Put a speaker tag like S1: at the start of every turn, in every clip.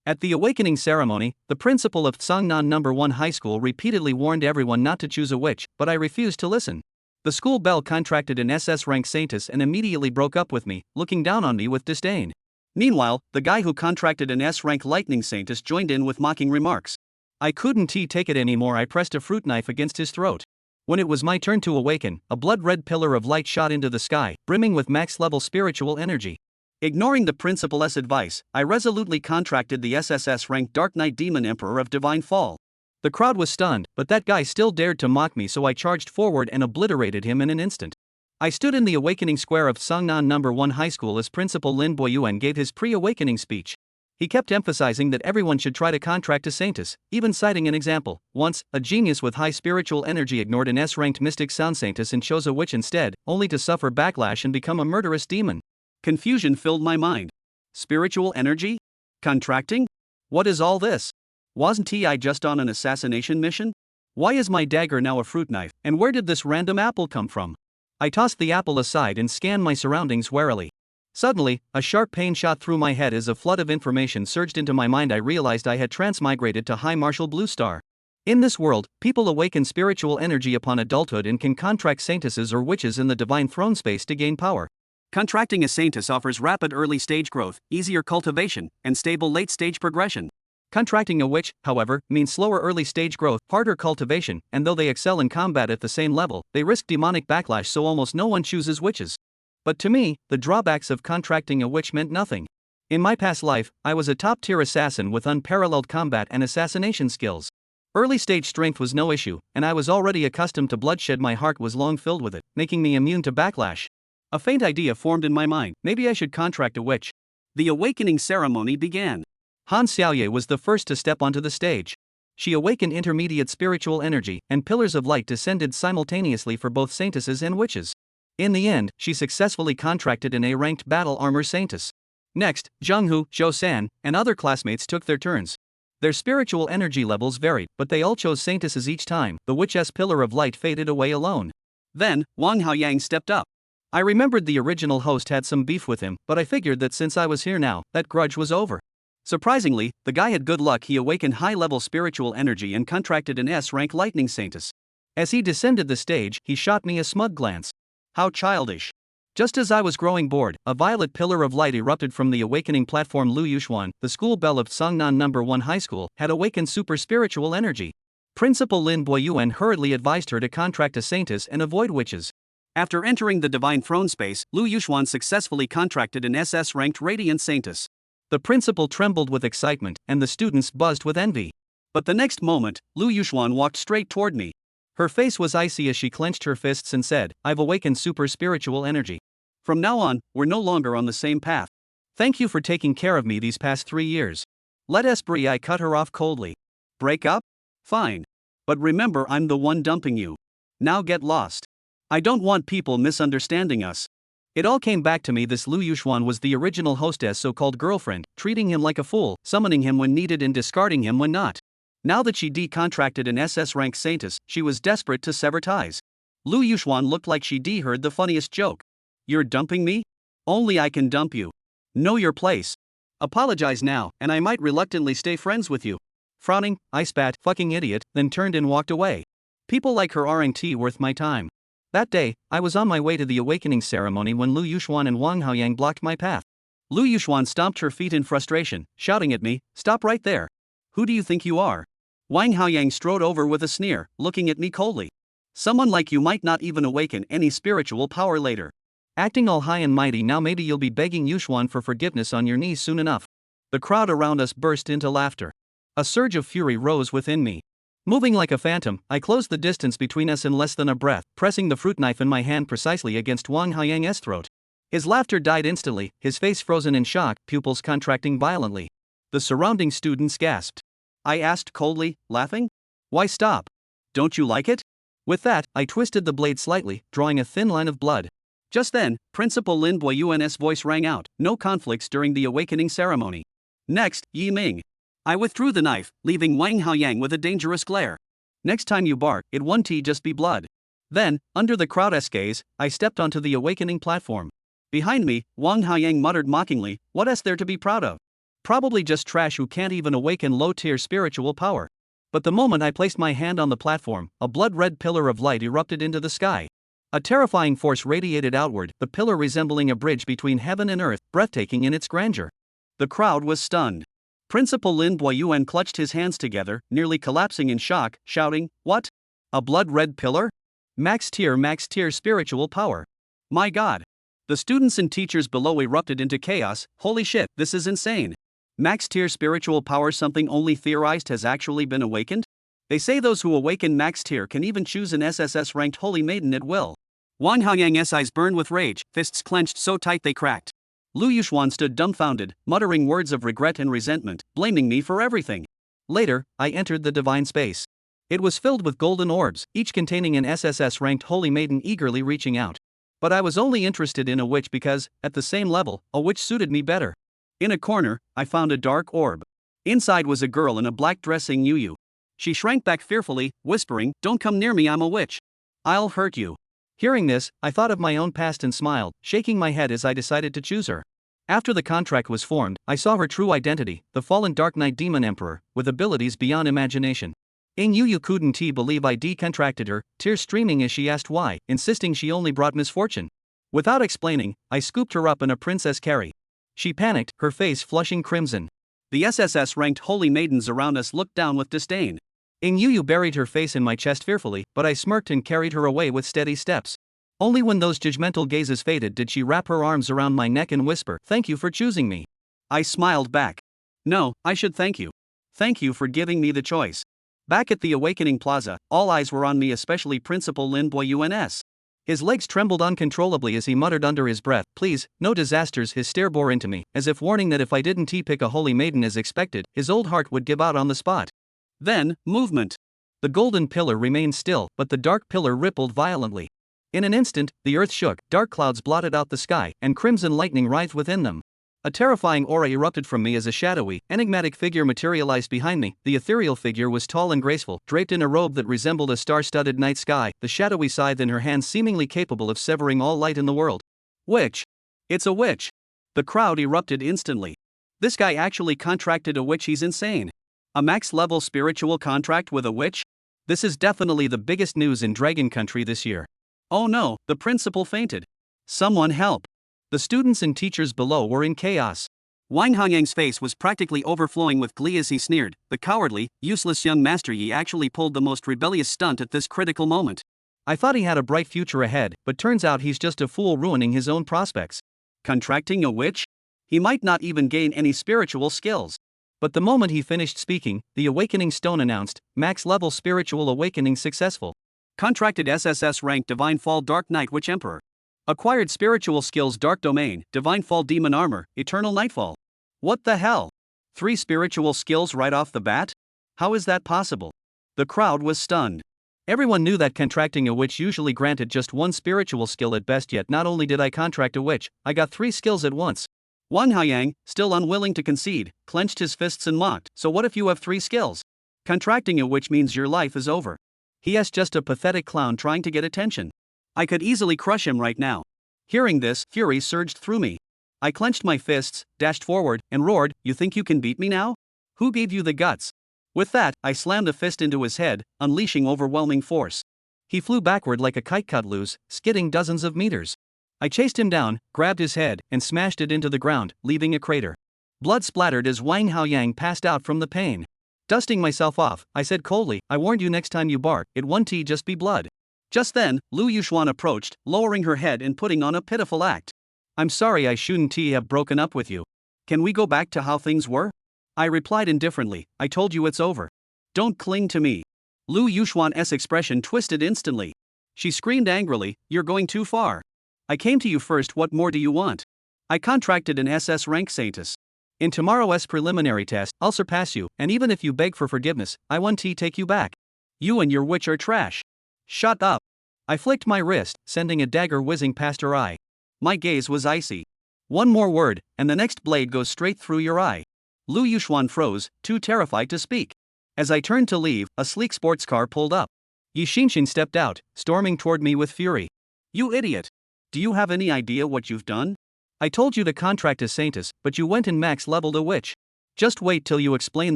S1: At the awakening ceremony, the principal of Sangnan No. 1 High School repeatedly warned everyone not to choose a witch, but I refused to listen. The school belle contracted an SS rank saintess and immediately broke up with me, looking down on me with disdain. Meanwhile, the guy who contracted an S rank lightning saintess joined in with mocking remarks. I couldn't take it anymore. I pressed a fruit knife against his throat. When it was my turn to awaken, a blood-red pillar of light shot into the sky, brimming with max-level spiritual energy. Ignoring the principal's advice, I resolutely contracted the SSS rank Dark Knight Demon Emperor of Divine Fall. The crowd was stunned, but that guy still dared to mock me, so I charged forward and obliterated him in an instant. I stood in the awakening square of Sangnan No. 1 High School as Principal Lin Boyuan gave his pre-awakening speech. He kept emphasizing that everyone should try to contract a saintess, even citing an example. Once, a genius with high spiritual energy ignored an S-ranked mystic sound saintess and chose a witch instead, only to suffer backlash and become a murderous demon. Confusion filled my mind. Spiritual energy? Contracting? What is all this? Wasn't I just on an assassination mission? Why is my dagger now a fruit knife, and where did this random apple come from? I tossed the apple aside and scanned my surroundings warily. Suddenly, a sharp pain shot through my head as a flood of information surged into my mind. I realized I had transmigrated to High Marshal Blue Star. In this world, people awaken spiritual energy upon adulthood and can contract saintesses or witches in the divine throne space to gain power. Contracting a saintess offers rapid early stage growth, easier cultivation, and stable late stage progression. Contracting a witch, however, means slower early stage growth, harder cultivation, and though they excel in combat at the same level, they risk demonic backlash, so almost no one chooses witches. But to me, the drawbacks of contracting a witch meant nothing. In my past life, I was a top-tier assassin with unparalleled combat and assassination skills. Early stage strength was no issue, and I was already accustomed to bloodshed. My heart was long filled with it, making me immune to backlash. A faint idea formed in my mind: maybe I should contract a witch. The awakening ceremony began. Han Xiaoye was the first to step onto the stage. She awakened intermediate spiritual energy, and pillars of light descended simultaneously for both saintesses and witches. In the end, she successfully contracted an A-ranked battle armor saintess. Next, Zhenghu, Zhou San, and other classmates took their turns. Their spiritual energy levels varied, but they all chose saintesses each time. The witch's pillar of light faded away alone. Then, Wang Haoyang stepped up. I remembered the original host had some beef with him, but I figured that since I was here now, that grudge was over. Surprisingly, the guy had good luck. He awakened high-level spiritual energy and contracted an S-rank lightning saintess. As he descended the stage, he shot me a smug glance. How childish. Just as I was growing bored, a violet pillar of light erupted from the awakening platform. Liu Yuxuan, the school belle of Sangnan No. 1 High School, had awakened super spiritual energy. Principal Lin Boyuan hurriedly advised her to contract a saintess and avoid witches. After entering the divine throne space, Liu Yuxuan successfully contracted an SS-ranked radiant saintess. The principal trembled with excitement, and the students buzzed with envy. But the next moment, Liu Yuxuan walked straight toward me. Her face was icy as she clenched her fists and said, "I've awakened super spiritual energy. From now on, we're no longer on the same path. Thank you for taking care of me these past 3 years. Let us break." I cut her off coldly. Break up? Fine. But remember, I'm the one dumping you. Now get lost. I don't want people misunderstanding us. It all came back to me. This Liu Yuxuan was the original hostess' so-called girlfriend, treating him like a fool, summoning him when needed and discarding him when not. Now that she decontracted an SS-rank saintess, she was desperate to sever ties. Liu Yuxuan looked like she heard the funniest joke. You're dumping me? Only I can dump you. Know your place. Apologize now, and I might reluctantly stay friends with you. Frowning, I spat, "Fucking idiot," then turned and walked away. People like her aren't worth my time. That day, I was on my way to the awakening ceremony when Liu Yuxuan and Wang Haoyang blocked my path. Liu Yuxuan stomped her feet in frustration, shouting at me, "Stop right there. Who do you think you are?" Wang Haoyang strode over with a sneer, looking at me coldly. "Someone like you might not even awaken any spiritual power later. Acting all high and mighty now, maybe you'll be begging Yuxuan for forgiveness on your knees soon enough." The crowd around us burst into laughter. A surge of fury rose within me. Moving like a phantom, I closed the distance between us in less than a breath, pressing the fruit knife in my hand precisely against Wang Haoyang's throat. His laughter died instantly, his face frozen in shock, pupils contracting violently. The surrounding students gasped. I asked coldly, laughing, "Why stop? Don't you like it?" With that, I twisted the blade slightly, drawing a thin line of blood. Just then, Principal Lin Boyuan's voice rang out, "No conflicts during the awakening ceremony." Next, Yi Ming. I withdrew the knife, leaving Wang Haoyang with a dangerous glare. "Next time you bark, it won't just be blood." Then, under the crowd's gaze, I stepped onto the awakening platform. Behind me, Wang Haoyang muttered mockingly, "What is there to be proud of? Probably just trash who can't even awaken low-tier spiritual power. But the moment I placed my hand on the platform, a blood-red pillar of light erupted into the sky. A terrifying force radiated outward, the pillar resembling a bridge between heaven and earth, breathtaking in its grandeur. The crowd was stunned. Principal Lin Yuan clutched his hands together, nearly collapsing in shock, shouting, "What? A blood-red pillar? Max tier spiritual power. My god." The students and teachers below erupted into chaos. Holy shit, this is insane. Max tier spiritual power, something only theorized, has actually been awakened? They say those who awaken max tier can even choose an SSS ranked holy maiden at will. Wang Hangyang's eyes burned with rage, fists clenched so tight they cracked. Liu Yuxuan stood dumbfounded, muttering words of regret and resentment, blaming me for everything. Later, I entered the divine space. It was filled with golden orbs, each containing an SSS ranked holy maiden eagerly reaching out. But I was only interested in a witch because, at the same level, a witch suited me better. In a corner, I found a dark orb. Inside was a girl in a black dress singing Yu. She shrank back fearfully, whispering, "Don't come near me, I'm a witch. I'll hurt you." Hearing this, I thought of my own past and smiled, shaking my head as I decided to choose her. After the contract was formed, I saw her true identity, the fallen Dark Knight Demon Emperor, with abilities beyond imagination. Yu couldn't believe I decontracted her, tears streaming as she asked why, insisting she only brought misfortune. Without explaining, I scooped her up in a princess carry. She panicked, her face flushing crimson. The SSS-ranked holy maidens around us looked down with disdain. Yu buried her face in my chest fearfully, but I smirked and carried her away with steady steps. Only when those judgmental gazes faded did she wrap her arms around my neck and whisper, "Thank you for choosing me." I smiled back. "No, I should thank you. Thank you for giving me the choice." Back at the Awakening Plaza, all eyes were on me, especially Principal Lin Yuan's. His legs trembled uncontrollably as he muttered under his breath, "Please, no disasters." His stare bore into me, as if warning that if I didn't pick a holy maiden as expected, his old heart would give out on the spot. Then, movement. The golden pillar remained still, but the dark pillar rippled violently. In an instant, the earth shook, dark clouds blotted out the sky, and crimson lightning writhed within them. A terrifying aura erupted from me as a shadowy, enigmatic figure materialized behind me. The ethereal figure was tall and graceful, draped in a robe that resembled a star-studded night sky, the shadowy scythe in her hand seemingly capable of severing all light in the world. Witch! It's a witch! The crowd erupted instantly. This guy actually contracted a witch, he's insane. A max-level spiritual contract with a witch? This is definitely the biggest news in Dragon Country this year. Oh no, the principal fainted. Someone help. The students and teachers below were in chaos. Wang Hangyang's face was practically overflowing with glee as he sneered, "The cowardly, useless young master Yi actually pulled the most rebellious stunt at this critical moment. I thought he had a bright future ahead, but turns out he's just a fool ruining his own prospects." Contracting a witch? He might not even gain any spiritual skills. But the moment he finished speaking, the awakening stone announced, "Max-level spiritual awakening successful. Contracted SSS rank Divine Fall Dark Knight Witch Emperor. Acquired spiritual skills Dark Domain, Divine Fall Demon Armor, Eternal Nightfall." What the hell? 3 spiritual skills right off the bat? How is that possible? The crowd was stunned. Everyone knew that contracting a witch usually granted just 1 spiritual skill at best, yet not only did I contract a witch, I got 3 skills at once. Wang Haiyang, still unwilling to concede, clenched his fists and mocked, "So what if you have 3 skills? Contracting a witch means your life is over." He is just a pathetic clown trying to get attention. I could easily crush him right now. Hearing this, fury surged through me. I clenched my fists, dashed forward, and roared, "You think you can beat me now? Who gave you the guts?" With that, I slammed a fist into his head, unleashing overwhelming force. He flew backward like a kite cut loose, skidding dozens of meters. I chased him down, grabbed his head, and smashed it into the ground, leaving a crater. Blood splattered as Wang Haoyang passed out from the pain. Dusting myself off, I said coldly, "I warned you, next time you bark, it won't just be blood." Just then, Liu Yuxuan approached, lowering her head and putting on a pitiful act. "I'm sorry I shouldn't have broken up with you. Can we go back to how things were?" I replied indifferently, "I told you it's over. Don't cling to me." Liu Yuxuan's expression twisted instantly. She screamed angrily, "You're going too far. I came to you first, what more do you want? I contracted an SS rank Saintus. In tomorrow's preliminary test, I'll surpass you, and even if you beg for forgiveness, I won't take you back. You and your witch are trash." "Shut up." I flicked my wrist, sending a dagger whizzing past her eye. My gaze was icy. "One more word, and the next blade goes straight through your eye." Liu Yuxuan froze, too terrified to speak. As I turned to leave, a sleek sports car pulled up. Yi Xinshin stepped out, storming toward me with fury. "You idiot! Do you have any idea what you've done? I told you to contract a Saintus, but you went and max-leveled a witch. Just wait till you explain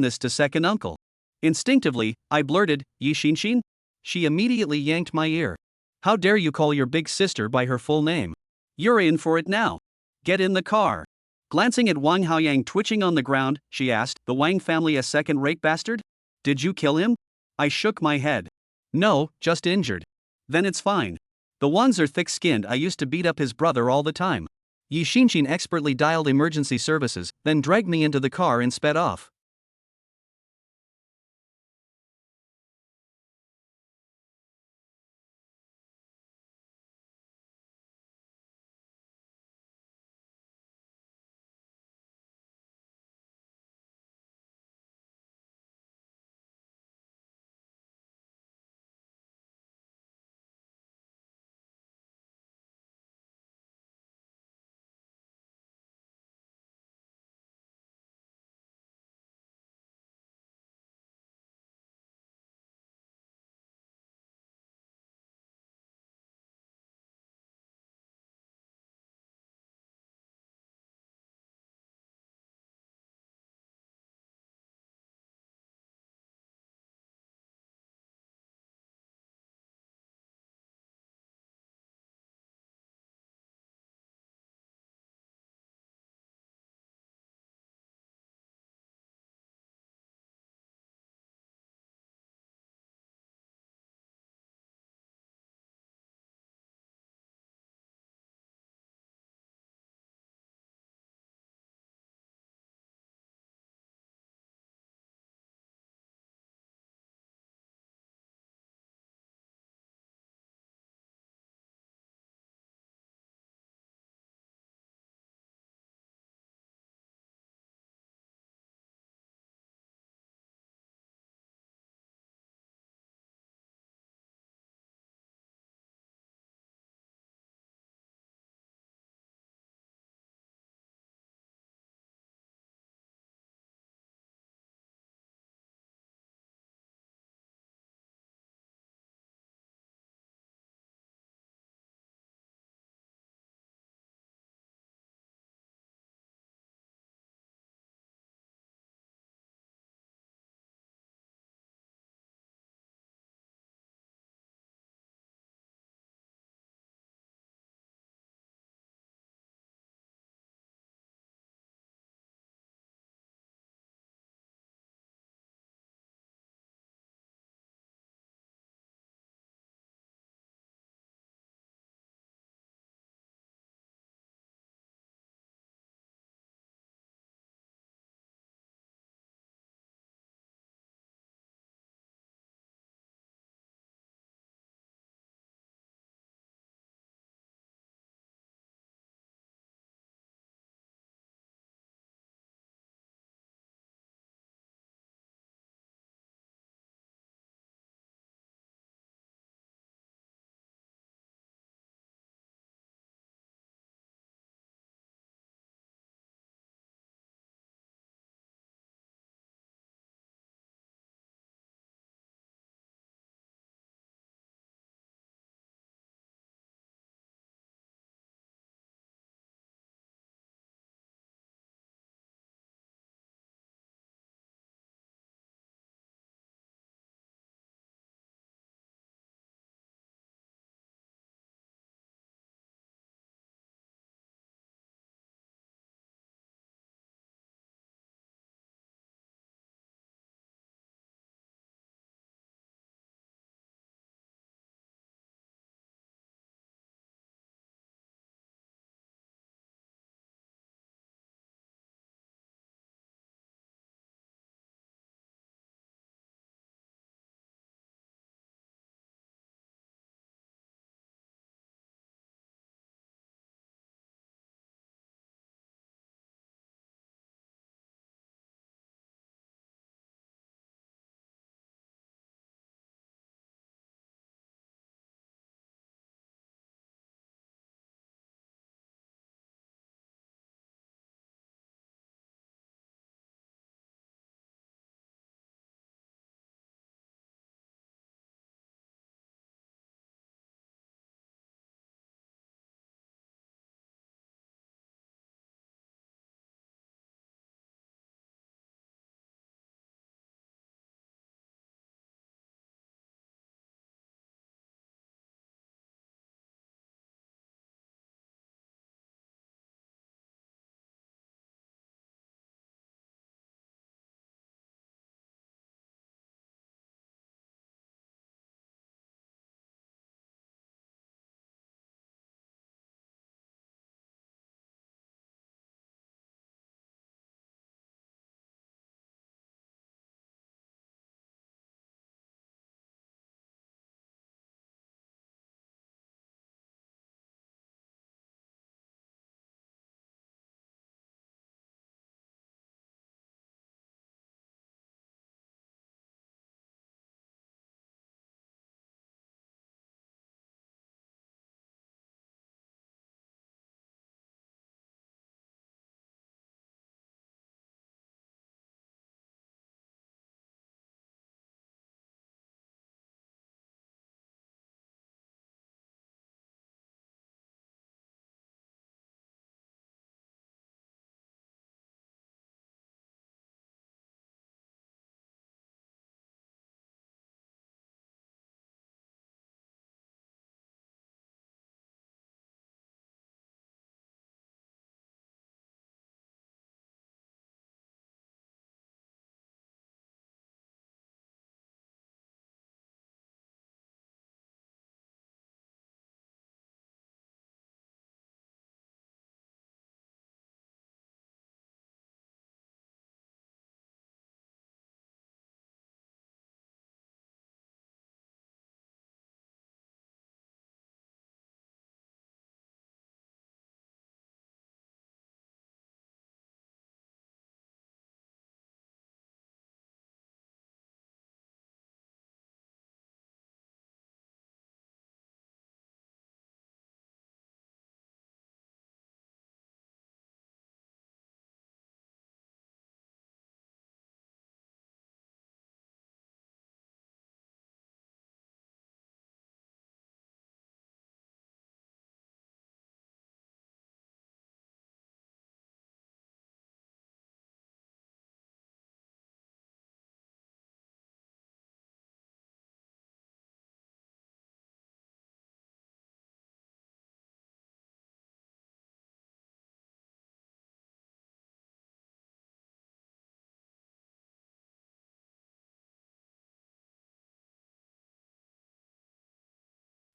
S1: this to second uncle. Instinctively, I blurted, Yi Xinshin? She immediately yanked my ear. How dare you call your big sister by her full name? You're in for it now. Get in the car. Glancing at Wang Haoyang twitching on the ground, she asked, the Wang family a second-rate bastard? Did you kill him? I shook my head. No, just injured. Then it's fine. The Wangs are thick-skinned. I used to beat up his brother all the time. Yi Xinshin expertly dialed emergency services, then dragged me into the car and sped off.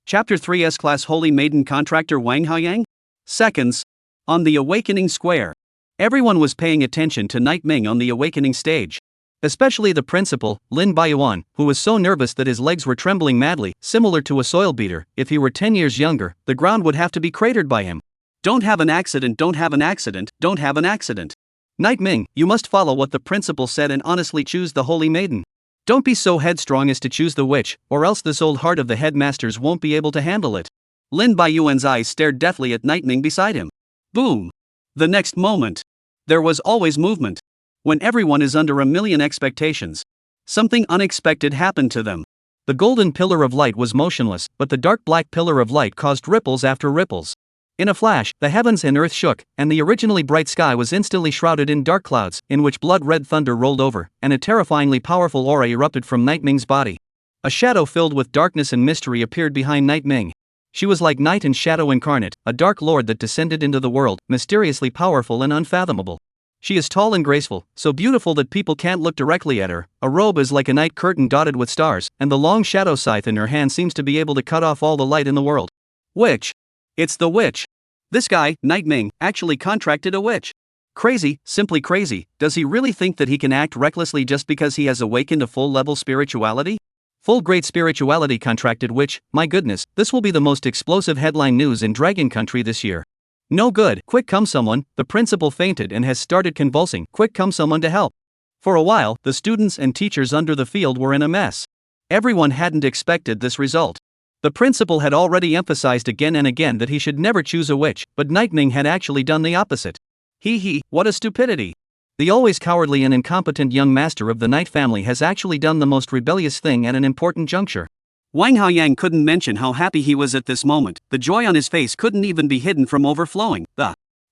S1: Chapter 3 S-Class Holy Maiden Contractor Wang Haoyang? Seconds. On the Awakening Square. Everyone was paying attention to Night Ming on the Awakening stage. Especially the principal, Lin Baiyuan, who was so nervous that his legs were trembling madly, similar to a soil beater. If he were 10 years younger, the ground would have to be cratered by him. Don't have an accident, don't have an accident, don't have an accident. Night Ming, you must follow what the principal said and honestly choose the Holy Maiden. Don't be so headstrong as to choose the witch, or else this old heart of the headmasters won't be able to handle it. Lin Baiyuan's eyes stared deathly at Night Ming beside him. Boom! The next moment. There was always movement. When everyone is under a million expectations, something unexpected happened to them. The golden pillar of light was motionless, but the dark black pillar of light caused ripples after ripples. In a flash, the heavens and earth shook, and the originally bright sky was instantly shrouded in dark clouds, in which blood-red thunder rolled over, and a terrifyingly powerful aura erupted from Night Ming's body. A shadow filled with darkness and mystery appeared behind Night Ming. She was like night and shadow incarnate, a dark lord that descended into the world, mysteriously powerful and unfathomable. She is tall and graceful, so beautiful that people can't look directly at her. Her robe is like a night curtain dotted with stars, and the long shadow scythe in her hand seems to be able to cut off all the light in the world. Witch! It's the witch! This guy, Night Ming, actually contracted a witch. Crazy, simply crazy. Does he really think that he can act recklessly just because he has awakened a full-level spirituality? Full great spirituality contracted witch, my goodness, this will be the most explosive headline news in Dragon Country this year. No good, quick come someone, the principal fainted and has started convulsing, quick come someone to help. For a while, the students and teachers under the field were in a mess. Everyone hadn't expected this result. The principal had already emphasized again and again that he should never choose a witch, but Night Ming had actually done the opposite. What a stupidity. The always cowardly and incompetent young master of the Night family has actually done the most rebellious thing at an important juncture. Wang Haoyang couldn't mention how happy he was at this moment. The joy on his face couldn't even be hidden from overflowing.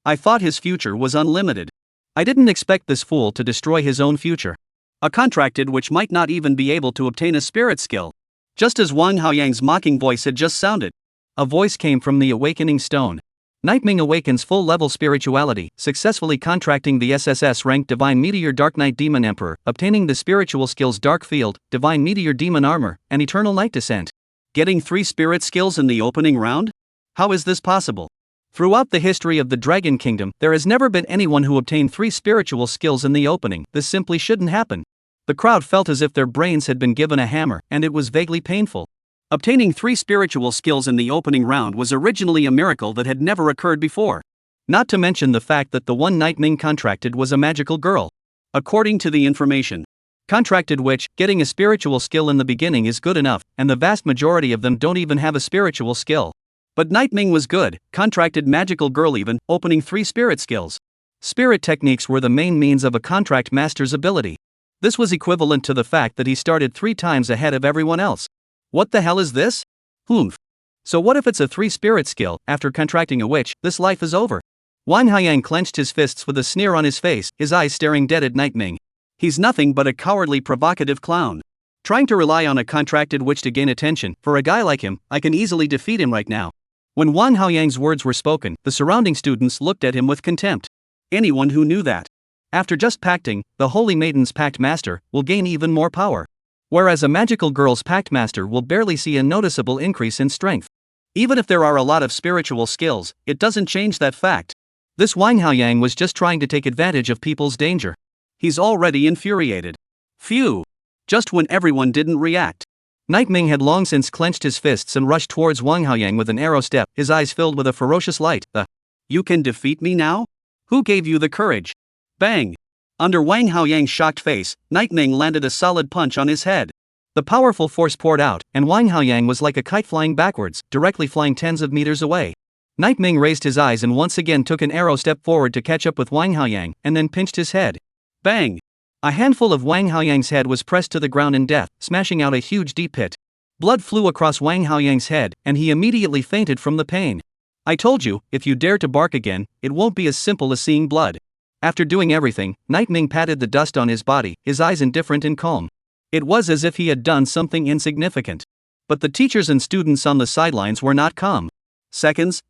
S1: I thought his future was unlimited. I didn't expect this fool to destroy his own future. A contracted witch might not even be able to obtain a spirit skill. Just as Wang Haoyang's mocking voice had just sounded, a voice came from the Awakening Stone. Night Ming awakens full-level spirituality, successfully contracting the SSS rank Divine Meteor Dark Knight Demon Emperor, obtaining the spiritual skills Dark Field, Divine Meteor Demon Armor, and Eternal Night Descent. Getting 3 spirit skills in the opening round? How is this possible? Throughout the history of the Dragon Kingdom, there has never been anyone who obtained 3 spiritual skills in the opening. This simply shouldn't happen. The crowd felt as if their brains had been given a hammer, and it was vaguely painful. Obtaining 3 spiritual skills in the opening round was originally a miracle that had never occurred before. Not to mention the fact that the one Night Ming contracted was a magical girl. According to the information contracted witch, getting a spiritual skill in the beginning is good enough, and the vast majority of them don't even have a spiritual skill. But Night Ming was good, contracted magical girl even, opening 3 spirit skills. Spirit techniques were the main means of a contract master's ability. This was equivalent to the fact that he started 3 times ahead of everyone else. What the hell is this? So what if it's a 3 spirit skill? After contracting a witch, this life is over. Wang Haoyang clenched his fists with a sneer on his face, his eyes staring dead at Night Ming. He's nothing but a cowardly provocative clown. Trying to rely on a contracted witch to gain attention, for a guy like him, I can easily defeat him right now. When Wang Haoyang's words were spoken, the surrounding students looked at him with contempt. Anyone who knew that, after just pacting, the Holy Maiden's Pact Master will gain even more power. Whereas a magical girl's Pact Master will barely see a noticeable increase in strength. Even if there are a lot of spiritual skills, it doesn't change that fact. This Wang Haoyang was just trying to take advantage of people's danger. He's already infuriated. Phew! Just when everyone didn't react. Night Ming had long since clenched his fists and rushed towards Wang Haoyang with an arrow step, his eyes filled with a ferocious light. You can defeat me now? Who gave you the courage? Bang! Under Wang Haoyang's shocked face, Night Ming landed a solid punch on his head. The powerful force poured out, and Wang Haoyang was like a kite flying backwards, directly flying tens of meters away. Night Ming raised his eyes and once again took an arrow step forward to catch up with Wang Haoyang, and then pinched his head. Bang! A handful of Wang Haoyang's head was pressed to the ground in death, smashing out a huge deep pit. Blood flew across Wang Haoyang's head, and he immediately fainted from the pain. I told you, if you dare to bark again, it won't be as simple as seeing blood. After doing everything, Night Ming patted the dust on his body, his eyes indifferent and calm. It was as if he had done something insignificant. But the teachers and students on the sidelines were not calm. Seconds?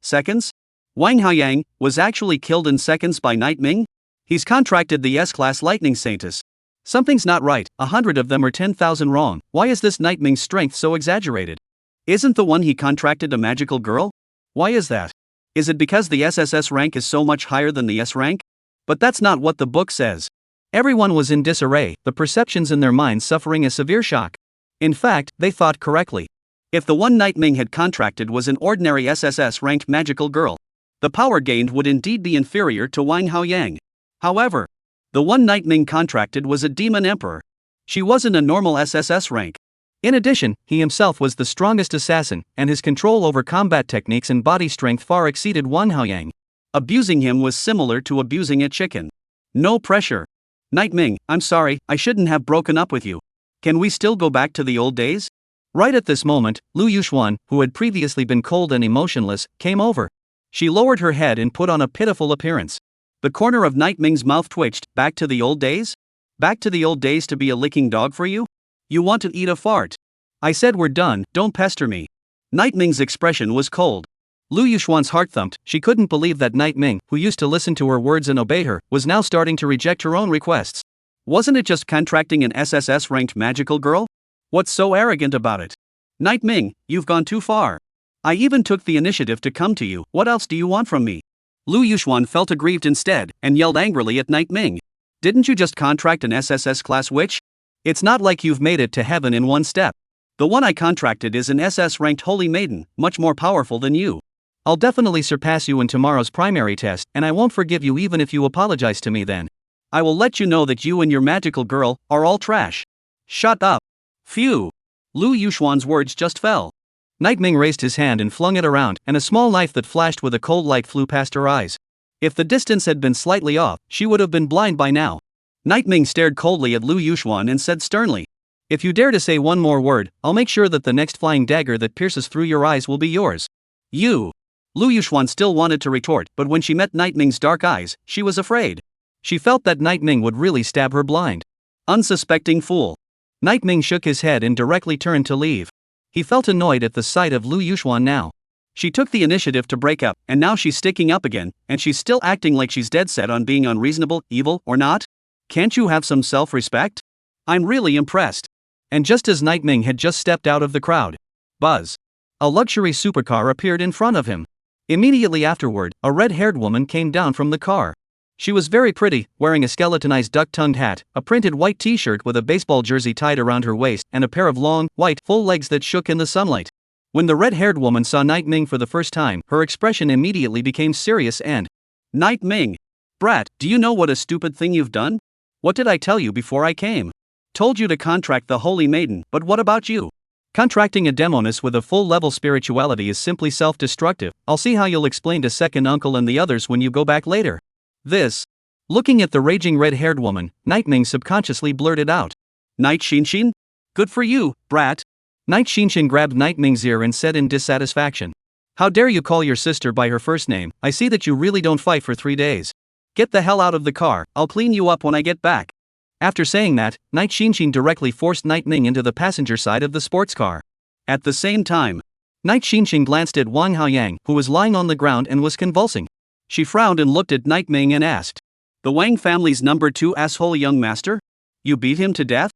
S1: Wang Haoyang was actually killed in seconds by Night Ming? He's contracted the S-Class Lightning Saintess. Something's not right, 100 of them are 10,000 wrong. Why is this Night Ming's strength so exaggerated? Isn't the one he contracted a magical girl? Why is that? Is it because the SSS rank is so much higher than the S rank? But that's not what the book says. Everyone was in disarray, the perceptions in their minds suffering a severe shock. In fact, they thought correctly. If the one Night Ming had contracted was an ordinary SSS-ranked magical girl, the power gained would indeed be inferior to Wang Haoyang. However, the one Night Ming contracted was a Demon Emperor. She wasn't a normal SSS rank. In addition, he himself was the strongest assassin, and his control over combat techniques and body strength far exceeded Wang Haoyang. Abusing him was similar to abusing a chicken. No pressure. Night Ming, I'm sorry, I shouldn't have broken up with you. Can we still go back to the old days? Right at this moment, Liu Yuxuan, who had previously been cold and emotionless, came over. She lowered her head and put on a pitiful appearance. The corner of Night Ming's mouth twitched. Back to the old days? Back to the old days to be a licking dog for you? You want to eat a fart? I said we're done, don't pester me. Night Ming's expression was cold. Liu Yuxuan's heart thumped. She couldn't believe that Night Ming, who used to listen to her words and obey her, was now starting to reject her own requests. Wasn't it just contracting an SSS-ranked magical girl? What's so arrogant about it? Night Ming, you've gone too far. I even took the initiative to come to you, what else do you want from me? Liu Yuxuan felt aggrieved instead, and yelled angrily at Night Ming. Didn't you just contract an SSS-class witch? It's not like you've made it to heaven in one step. The one I contracted is an SS-ranked holy maiden, much more powerful than you. I'll definitely surpass you in tomorrow's primary test, and I won't forgive you even if you apologize to me then. I will let you know that you and your magical girl are all trash. Shut up. Phew. Liu Yuxuan's words just fell. Night Ming raised his hand and flung it around, and a small knife that flashed with a cold light flew past her eyes. If the distance had been slightly off, she would have been blind by now. Night Ming stared coldly at Liu Yuxuan and said sternly, "If you dare to say one more word, I'll make sure that the next flying dagger that pierces through your eyes will be yours." You. Liu Yuxuan still wanted to retort, but when she met Night Ming's dark eyes, she was afraid. She felt that Night Ming would really stab her blind. Unsuspecting fool. Night Ming shook his head and directly turned to leave. He felt annoyed at the sight of Liu Yuxuan now. She took the initiative to break up, and now she's sticking up again, and she's still acting like she's dead set on being unreasonable, evil, or not? Can't you have some self-respect? I'm really impressed. And just as Night Ming had just stepped out of the crowd, buzz. A luxury supercar appeared in front of him. Immediately afterward, a red-haired woman came down from the car. She was very pretty, wearing a skeletonized duck-tongued hat, a printed white t-shirt with a baseball jersey tied around her waist, and a pair of long, white, full legs that shook in the sunlight. When the red-haired woman saw Night Ming for the first time, her expression immediately became serious and, "Night Ming! Brat, do you know what a stupid thing you've done? What did I tell you before I came? Told you to contract the Holy Maiden, but what about you? Contracting a demoness with a full-level spirituality is simply self-destructive. I'll see how you'll explain to second uncle and the others when you go back later." This. Looking at the raging red-haired woman, Night Ming subconsciously blurted out, "Night Xinshin? Good for you, brat." Night Xinshin grabbed Night Ming's ear and said in dissatisfaction, "How dare you call your sister by her first name? I see that you really don't fight for 3 days. Get the hell out of the car, I'll clean you up when I get back." After saying that, Night Xinshin directly forced Night Ming into the passenger side of the sports car. At the same time, Night Xinshin glanced at Wang Haoyang, who was lying on the ground and was convulsing. She frowned and looked at Night Ming and asked, "The Wang family's number 2 asshole young master? You beat him to death?"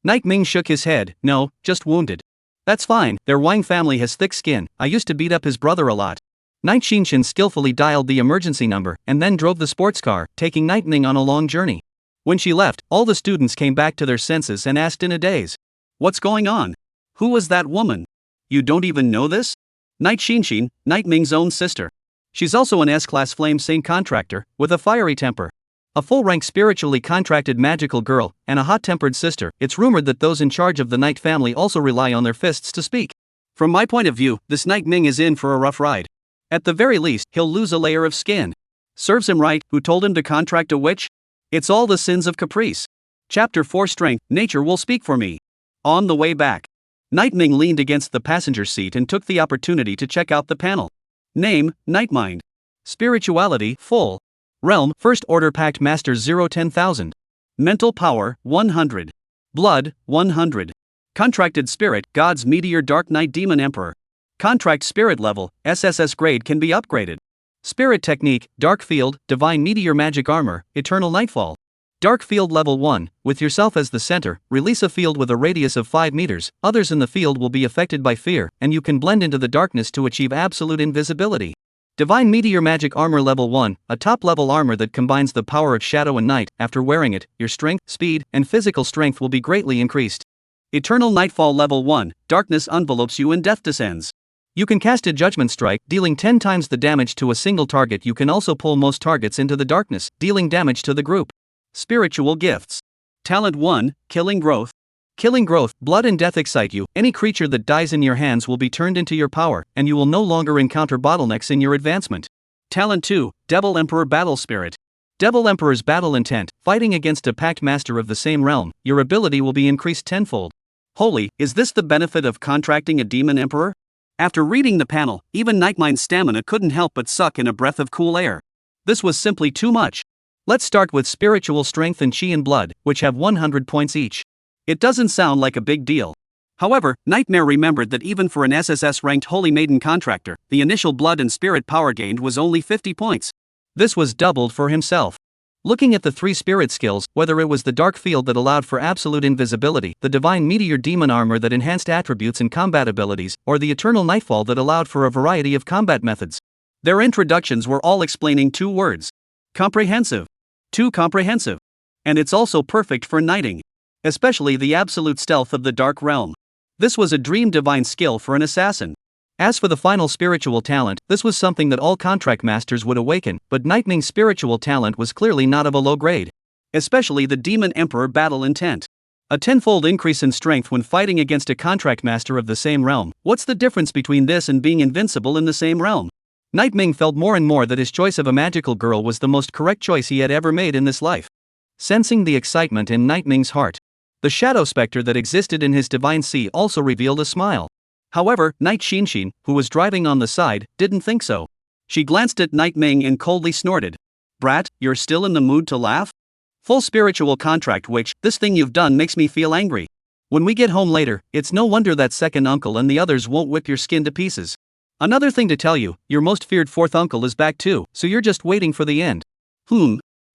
S1: Night Ming shook his head. "No, just wounded." "That's fine, their Wang family has thick skin, I used to beat up his brother a lot." Night Xinshin skillfully dialed the emergency number and then drove the sports car, taking Night Ming on a long journey. When she left, all the students came back to their senses and asked in a daze, "What's going on? Who was that woman? You don't even know this?" Night Xinshin, Night Ming's own sister. She's also an S-class flame saint contractor, with a fiery temper. A full-rank spiritually contracted magical girl, and a hot-tempered sister. It's rumored that those in charge of the Night family also rely on their fists to speak. From my point of view, this Night Ming is in for a rough ride. At the very least, he'll lose a layer of skin. Serves him right, who told him to contract a witch? It's all the sins of caprice. Chapter 4 Strength, Nature will speak for me. On the way back, Night Ming leaned against the passenger seat and took the opportunity to check out the panel. Name, Nightmind. Spirituality, full. Realm, First Order Pact Master 0-10,000. Mental Power, 100. Blood, 100. Contracted Spirit, God's Meteor Dark Knight Demon Emperor. Contract Spirit Level, SSS grade can be upgraded. Spirit Technique, Dark Field, Divine Meteor Magic Armor, Eternal Nightfall. Dark Field Level 1, with yourself as the center, release a field with a radius of 5 meters, others in the field will be affected by fear, and you can blend into the darkness to achieve absolute invisibility. Divine Meteor Magic Armor Level 1, a top-level armor that combines the power of shadow and night. After wearing it, your strength, speed, and physical strength will be greatly increased. Eternal Nightfall Level 1, darkness envelopes you and death descends. You can cast a Judgment Strike, dealing 10 times the damage to a single target. You can also pull most targets into the darkness, dealing damage to the group. Spiritual Gifts. Talent 1, Killing Growth. Killing Growth, blood and death excite you. Any creature that dies in your hands will be turned into your power, and you will no longer encounter bottlenecks in your advancement. Talent 2, Devil Emperor Battle Spirit. Devil Emperor's battle intent, fighting against a pact master of the same realm, your ability will be increased tenfold. Holy, is this the benefit of contracting a Demon Emperor? After reading the panel, even Nightmine's stamina couldn't help but suck in a breath of cool air. This was simply too much. Let's start with Spiritual Strength and Chi and Blood, which have 100 points each. It doesn't sound like a big deal. However, Nightmare remembered that even for an SSS-ranked Holy Maiden contractor, the initial blood and spirit power gained was only 50 points. This was doubled for himself. Looking at the 3 spirit skills, whether it was the Dark Field that allowed for absolute invisibility, the Divine Meteor Demon Armor that enhanced attributes and combat abilities, or the Eternal Nightfall that allowed for a variety of combat methods, their introductions were all explaining 2 words. Comprehensive. Too comprehensive. And it's also perfect for knighting. Especially the absolute stealth of the Dark Realm. This was a dream divine skill for an assassin. As for the final spiritual talent, this was something that all contract masters would awaken, but Nightming's spiritual talent was clearly not of a low grade. Especially the Demon Emperor battle intent. A tenfold increase in strength when fighting against a contract master of the same realm. What's the difference between this and being invincible in the same realm? Nightming felt more and more that his choice of a magical girl was the most correct choice he had ever made in this life. Sensing the excitement in Nightming's heart, the shadow specter that existed in his divine sea also revealed a smile. However, Night Shinshin, who was driving on the side, didn't think so. She glanced at Nightming and coldly snorted. Brat, you're still in the mood to laugh? Full spiritual contract which, this thing you've done makes me feel angry. When we get home later, it's no wonder that second uncle and the others won't whip your skin to pieces. Another thing to tell you, your most feared fourth uncle is back too, so you're just waiting for the end.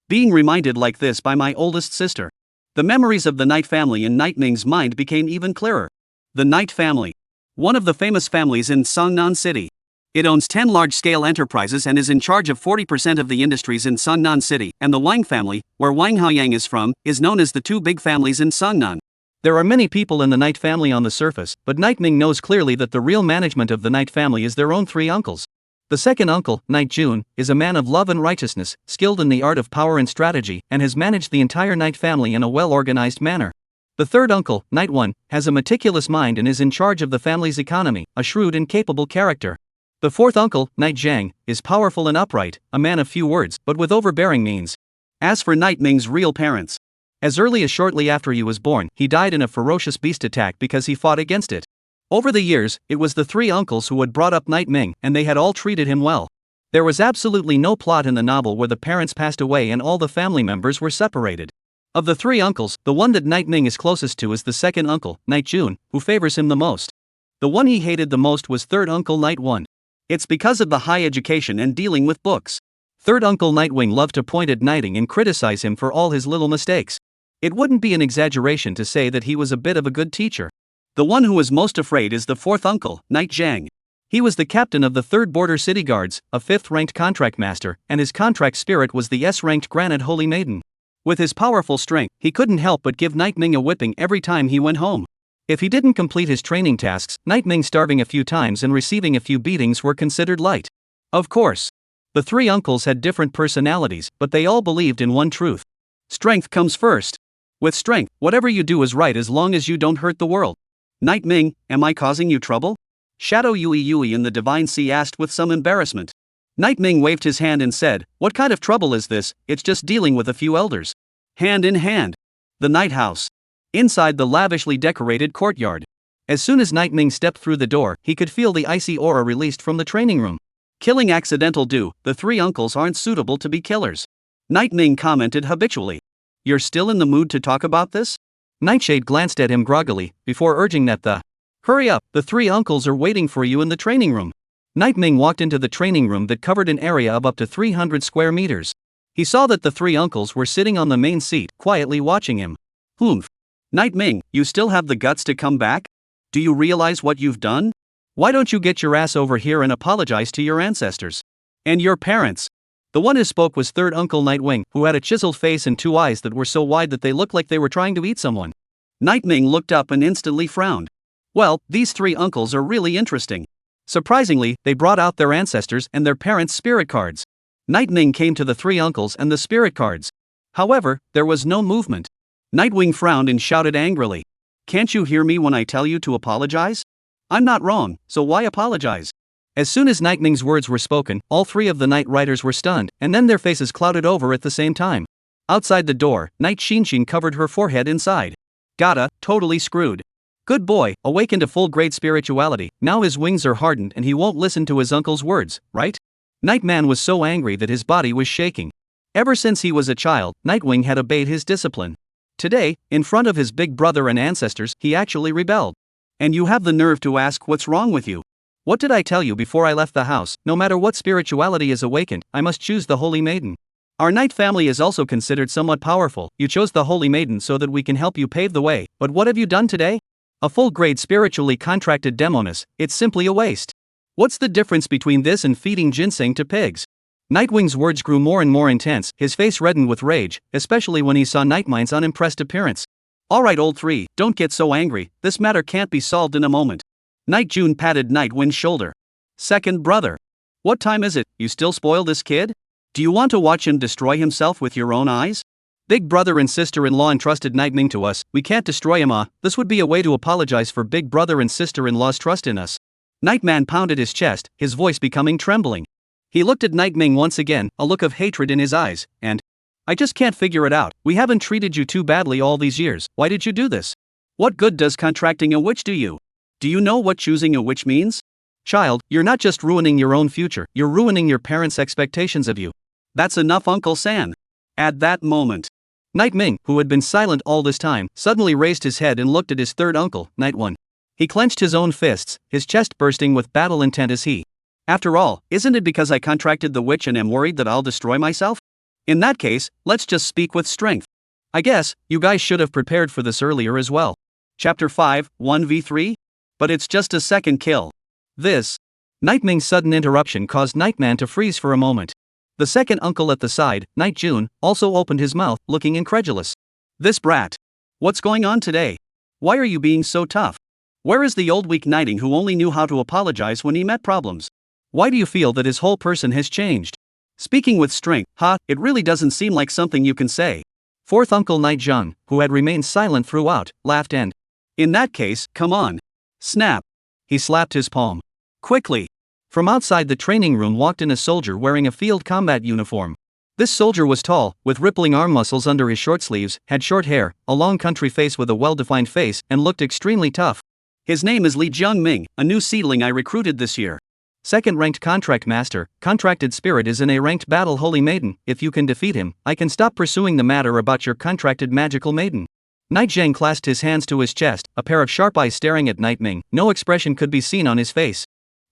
S1: Being reminded like this by my oldest sister. The memories of the Knight family in Nightming's mind became even clearer. The Knight family. One of the famous families in Songnan City. It owns 10 large-scale enterprises and is in charge of 40% of the industries in Songnan City, and the Wang family, where Wang Haoyang is from, is known as the 2 big families in Songnan. There are many people in the Knight family on the surface, but Nightming knows clearly that the real management of the Knight family is their own 3 uncles. The second uncle, Knight Jun, is a man of love and righteousness, skilled in the art of power and strategy, and has managed the entire Knight family in a well-organized manner. The third uncle, Knight One, has a meticulous mind and is in charge of the family's economy, a shrewd and capable character. The fourth uncle, Knight Zhang, is powerful and upright, a man of few words, but with overbearing means. As for Nightming's real parents, as early as shortly after he was born, he died in a ferocious beast attack because he fought against it. Over the years, it was the 3 uncles who had brought up Nightming, and they had all treated him well. There was absolutely no plot in the novel where the parents passed away and all the family members were separated. Of the 3 uncles, the one that Nightming is closest to is the second uncle, Knight Jun, who favors him the most. The one he hated the most was third uncle Knight One. It's because of the high education and dealing with books. Third uncle Nightwing loved to point at Knighting and criticize him for all his little mistakes. It wouldn't be an exaggeration to say that he was a bit of a good teacher. The one who was most afraid is the fourth uncle, Knight Zhang. He was the captain of the 3rd Border City Guards, a 5th-ranked contract master, and his contract spirit was the S-ranked Granite Holy Maiden. With his powerful strength, he couldn't help but give Nightming a whipping every time he went home. If he didn't complete his training tasks, Nightming starving a few times and receiving a few beatings were considered light. Of course. The 3 uncles had different personalities, but they all believed in one truth. Strength comes first. With strength, whatever you do is right as long as you don't hurt the world. Nightming, am I causing you trouble? Shadow Yui in the Divine Sea asked with some embarrassment. Nightming waved his hand and said, "What kind of trouble is this? It's just dealing with a few elders." Hand in hand. The Night House. Inside the lavishly decorated courtyard. As soon as Nightming stepped through the door, he could feel the icy aura released from the training room. Killing accidental do, the 3 uncles aren't suitable to be killers. Nightming commented habitually. You're still in the mood to talk about this? Nightshade glanced at him groggily, before urging that hurry up, the 3 uncles are waiting for you in the training room. Nightming walked into the training room that covered an area of up to 300 square meters. He saw that the three uncles were sitting on the main seat, quietly watching him. Humph. Night Ming, you still have the guts to come back? Do you realize what you've done? Why don't you get your ass over here and apologize to your ancestors? And your parents? The one who spoke was third Uncle Nightwing, who had a chiseled face and two eyes that were so wide that they looked like they were trying to eat someone. Night Ming looked up and instantly frowned. Well, these three uncles are really interesting. Surprisingly, they brought out their ancestors and their parents' spirit cards. Night Ming came to the three uncles and the spirit cards. However, there was no movement. Nightwing frowned and shouted angrily. Can't you hear me when I tell you to apologize? I'm not wrong, so why apologize? As soon as Nightwing's words were spoken, all three of the Night Riders were stunned, and then their faces clouded over at the same time. Outside the door, Night Shinshin covered her forehead inside. Gotta, totally screwed. Good boy, awakened to full-grade spirituality, now his wings are hardened and he won't listen to his uncle's words, right? Nightman was so angry that his body was shaking. Ever since he was a child, Nightwing had obeyed his discipline. Today, in front of his big brother and ancestors, he actually rebelled. And you have the nerve to ask what's wrong with you? What did I tell you before I left the house? No matter what spirituality is awakened, I must choose the Holy Maiden. Our Night family is also considered somewhat powerful. You chose the Holy Maiden so that we can help you pave the way, but what have you done today? A full-grade spiritually contracted demoness, it's simply a waste. What's the difference between this and feeding ginseng to pigs? Nightwing's words grew more and more intense, his face reddened with rage, especially when he saw Nightmine's unimpressed appearance. Alright old three, don't get so angry, this matter can't be solved in a moment. Night June patted Nightwing's shoulder. Second brother. What time is it? You still spoil this kid? Do you want to watch him destroy himself with your own eyes? Big brother and sister-in-law entrusted Nightwing to us, we can't destroy him this would be a way to apologize for big brother and sister-in-law's trust in us. Nightman pounded his chest, his voice becoming trembling. He looked at Nightming once again, a look of hatred in his eyes, and I just can't figure it out, we haven't treated you too badly all these years, why did you do this? What good does contracting a witch do you? Do you know what choosing a witch means? Child, you're not just ruining your own future, you're ruining your parents' expectations of you. That's enough Uncle San. At that moment, Nightming, who had been silent all this time, suddenly raised his head and looked at his third uncle, Night One. He clenched his own fists, his chest bursting with battle intent as he. After all, isn't it because I contracted the witch and am worried that I'll destroy myself? In that case, let's just speak with strength. I guess, you guys should have prepared for this earlier as well. Chapter 5, 1v3? But it's just a second kill. This. Nightming's sudden interruption caused Nightman to freeze for a moment. The second uncle at the side, Night June, also opened his mouth, looking incredulous. This brat. What's going on today? Why are you being so tough? Where is the old weak knighting who only knew how to apologize when he met problems? Why do you feel that his whole person has changed? Speaking with strength, it really doesn't seem like something you can say. Fourth Uncle Night Jung, who had remained silent throughout, laughed and, in that case, come on. Snap. He slapped his palm. Quickly. From outside the training room walked in a soldier wearing a field combat uniform. This soldier was tall, with rippling arm muscles under his short sleeves, had short hair, a long country face with a well-defined face, and looked extremely tough. His name is Li Jiangming, a new seedling I recruited this year. Second-ranked contract master, contracted spirit is in a ranked battle holy maiden, if you can defeat him, I can stop pursuing the matter about your contracted magical maiden. Night Zhang clasped his hands to his chest, a pair of sharp eyes staring at Nightming, no expression could be seen on his face.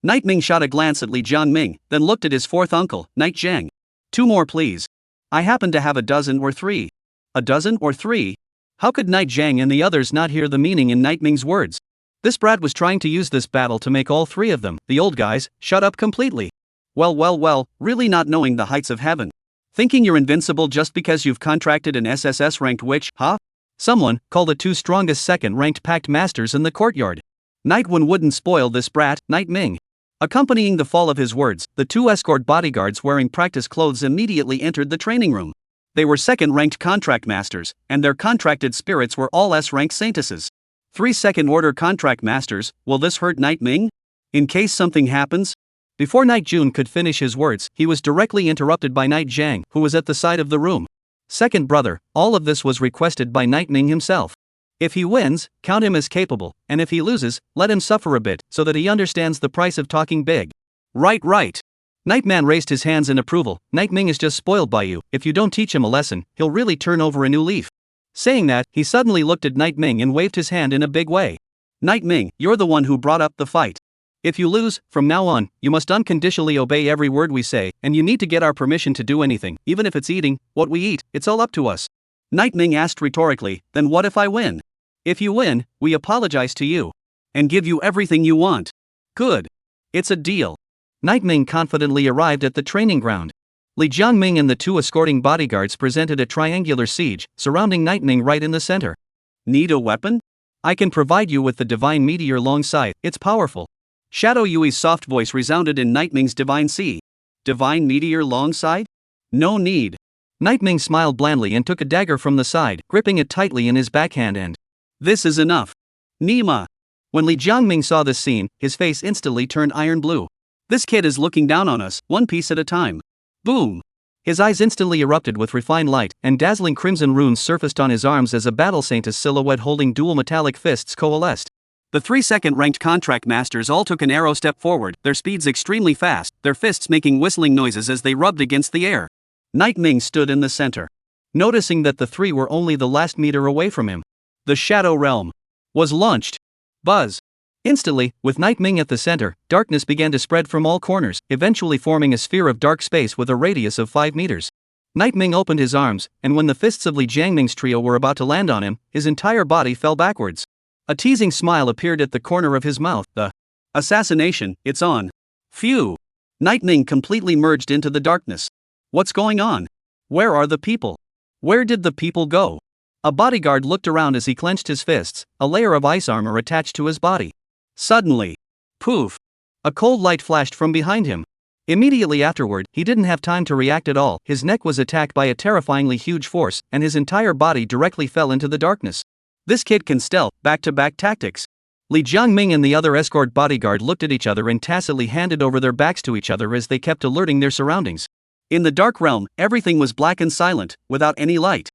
S1: Nightming shot a glance at Li Jiangming, then looked at his fourth uncle, Night Zhang. 2 more please. I happen to have a dozen or 3. A dozen or 3? How could Night Zhang and the others not hear the meaning in Nightming's words? This brat was trying to use this battle to make all 3 of them, the old guys, shut up completely. Well, really not knowing the heights of heaven. Thinking you're invincible just because you've contracted an SSS-ranked witch, Someone, call the 2 strongest second-ranked pact masters in the courtyard. Night One wouldn't spoil this brat, Night Ming. Accompanying the fall of his words, the 2 escort bodyguards wearing practice clothes immediately entered the training room. They were second-ranked contract masters, and their contracted spirits were all S-rank saintesses. 3 second-order contract masters, will this hurt Night Ming? In case something happens? Before Night June could finish his words, he was directly interrupted by Night Zhang, who was at the side of the room. Second brother, all of this was requested by Night Ming himself. If he wins, count him as capable, and if he loses, let him suffer a bit, so that he understands the price of talking big. Right. Nightman raised his hands in approval. Night Ming is just spoiled by you, if you don't teach him a lesson, he'll really turn over a new leaf. Saying that, he suddenly looked at Night Ming and waved his hand in a big way. Night Ming, you're the one who brought up the fight. If you lose, from now on, you must unconditionally obey every word we say, and you need to get our permission to do anything, even if it's eating what we eat, it's all up to us. Night Ming asked rhetorically, then what if I win? If you win, we apologize to you. And give you everything you want. Good. It's a deal. Night Ming confidently arrived at the training ground. Li Jiangming and the two escorting bodyguards presented a triangular siege, surrounding Night Ming right in the center. Need a weapon? I can provide you with the divine meteor long scythe, it's powerful. Shadow Yui's soft voice resounded in Night Ming's divine sea. Divine meteor long scythe? No need. Night Ming smiled blandly and took a dagger from the side, gripping it tightly in his backhand and. This is enough. Nima. When Li Jiangming saw this scene, his face instantly turned iron blue. This kid is looking down on us, one piece at a time. Boom. His eyes instantly erupted with refined light, and dazzling crimson runes surfaced on his arms as a battle saintess silhouette holding dual metallic fists coalesced. The 3 second-ranked contract masters all took an arrow step forward, their speeds extremely fast, their fists making whistling noises as they rubbed against the air. Night Ming stood in the center. Noticing that the 3 were only the last meter away from him. The Shadow Realm was launched. Buzz. Instantly, with Night Ming at the center, darkness began to spread from all corners, eventually forming a sphere of dark space with a radius of 5 meters. Night Ming opened his arms, and when the fists of Li Jiangming's trio were about to land on him, his entire body fell backwards. A teasing smile appeared at the corner of his mouth. The assassination, it's on. Phew. Night Ming completely merged into the darkness. What's going on? Where are the people? Where did the people go? A bodyguard looked around as he clenched his fists, a layer of ice armor attached to his body. Suddenly, poof! A cold light flashed from behind him. Immediately afterward, he didn't have time to react at all. His neck was attacked by a terrifyingly huge force, and his entire body directly fell into the darkness. This kid can stealth, back-to-back tactics. Li Jiangming and the other escort bodyguard looked at each other and tacitly handed over their backs to each other as they kept alerting their surroundings. In the dark realm, everything was black and silent, without any light.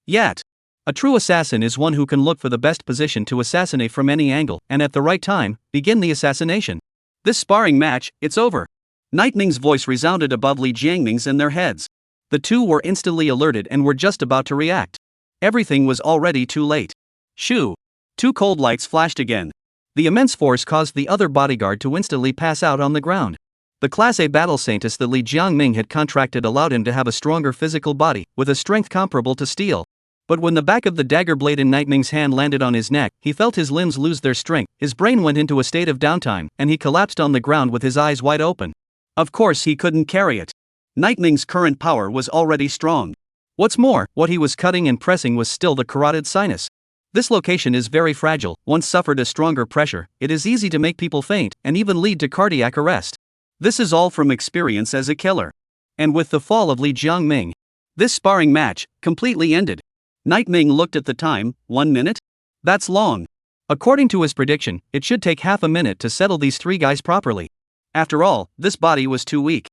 S1: Yet, a true assassin is one who can look for the best position to assassinate from any angle, and at the right time, begin the assassination. This sparring match, it's over. Night Ming's voice resounded above Li Jiangming's in their heads. The two were instantly alerted and were just about to react. Everything was already too late. Shoo! 2 cold lights flashed again. The immense force caused the other bodyguard to instantly pass out on the ground. The Class A battle saintess that Li Jiangming had contracted allowed him to have a stronger physical body, with a strength comparable to steel. But when the back of the dagger blade in Night Ming's hand landed on his neck, he felt his limbs lose their strength, his brain went into a state of downtime, and he collapsed on the ground with his eyes wide open. Of course he couldn't carry it. Night Ming's current power was already strong. What's more, what he was cutting and pressing was still the carotid sinus. This location is very fragile. Once suffered a stronger pressure, it is easy to make people faint, and even lead to cardiac arrest. This is all from experience as a killer. And with the fall of Li Jiangming, this sparring match completely ended. Night Ming looked at the time. 1 minute? That's long. According to his prediction, it should take half a minute to settle these 3 guys properly. After all, this body was too weak.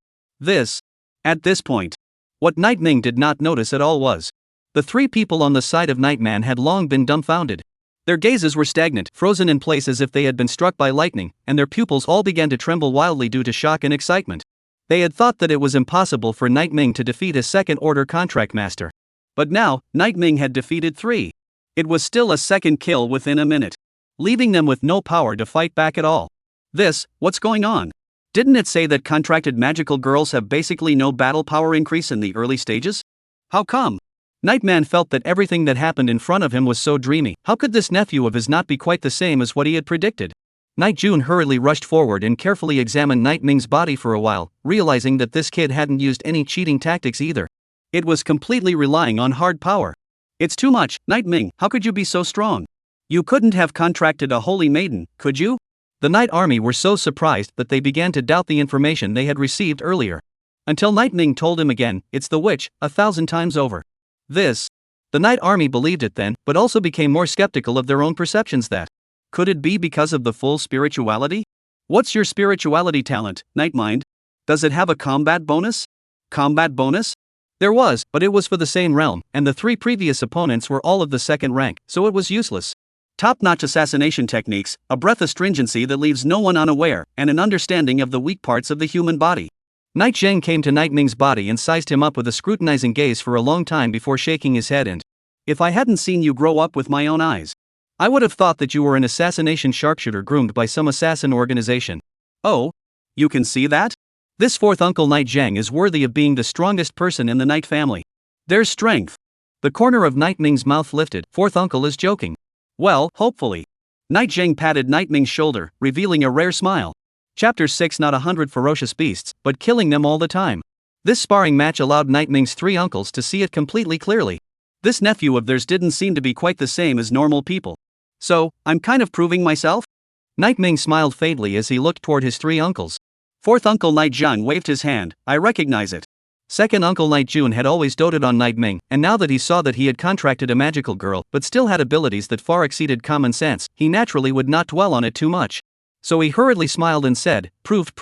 S1: At this point, what Night Ming did not notice at all was the 3 people on the side of Nightman had long been dumbfounded. Their gazes were stagnant, frozen in place as if they had been struck by lightning, and their pupils all began to tremble wildly due to shock and excitement. They had thought that it was impossible for Night Ming to defeat a second-order contract master. But now, Night Ming had defeated 3. It was still a second kill within a minute, leaving them with no power to fight back at all. What's going on? Didn't it say that contracted magical girls have basically no battle power increase in the early stages? How come? Nightman felt that everything that happened in front of him was so dreamy. How could this nephew of his not be quite the same as what he had predicted? Night June hurriedly rushed forward and carefully examined Night Ming's body for a while, realizing that this kid hadn't used any cheating tactics either. It was completely relying on hard power. It's too much, Night Ming, how could you be so strong? You couldn't have contracted a holy maiden, could you? The Night Army were so surprised that they began to doubt the information they had received earlier. Until Night Ming told him again, it's the witch, 1,000 times over. The Night Army believed it then, but also became more skeptical of their own perceptions that. Could it be because of the full spirituality? What's your spirituality talent, Nightmind? Does it have a combat bonus? Combat bonus? There was, but it was for the same realm, and the 3 previous opponents were all of the second rank, so it was useless. Top-notch assassination techniques, a breath of stringency that leaves no one unaware, and an understanding of the weak parts of the human body. Night Zheng came to Night Ming's body and sized him up with a scrutinizing gaze for a long time before shaking his head and, if I hadn't seen you grow up with my own eyes, I would have thought that you were an assassination sharpshooter groomed by some assassin organization. Oh? You can see that? This fourth uncle Knight Zhang is worthy of being the strongest person in the Knight family. There's strength. The corner of Knight Ming's mouth lifted. Fourth uncle is joking. Well, hopefully. Knight Zhang patted Knight Ming's shoulder, revealing a rare smile. Chapter 6. Not 100 ferocious beasts, but killing them all the time. This sparring match allowed Knight Ming's three uncles to see it completely clearly. This nephew of theirs didn't seem to be quite the same as normal people. So, I'm kind of proving myself? Knight Ming smiled faintly as he looked toward his three uncles. Fourth uncle Knight Zhang waved his hand. I recognize it. Second uncle Knight Jun had always doted on Knight Ming, and now that he saw that he had contracted a magical girl but still had abilities that far exceeded common sense, he naturally would not dwell on it too much. So he hurriedly smiled and said, proved.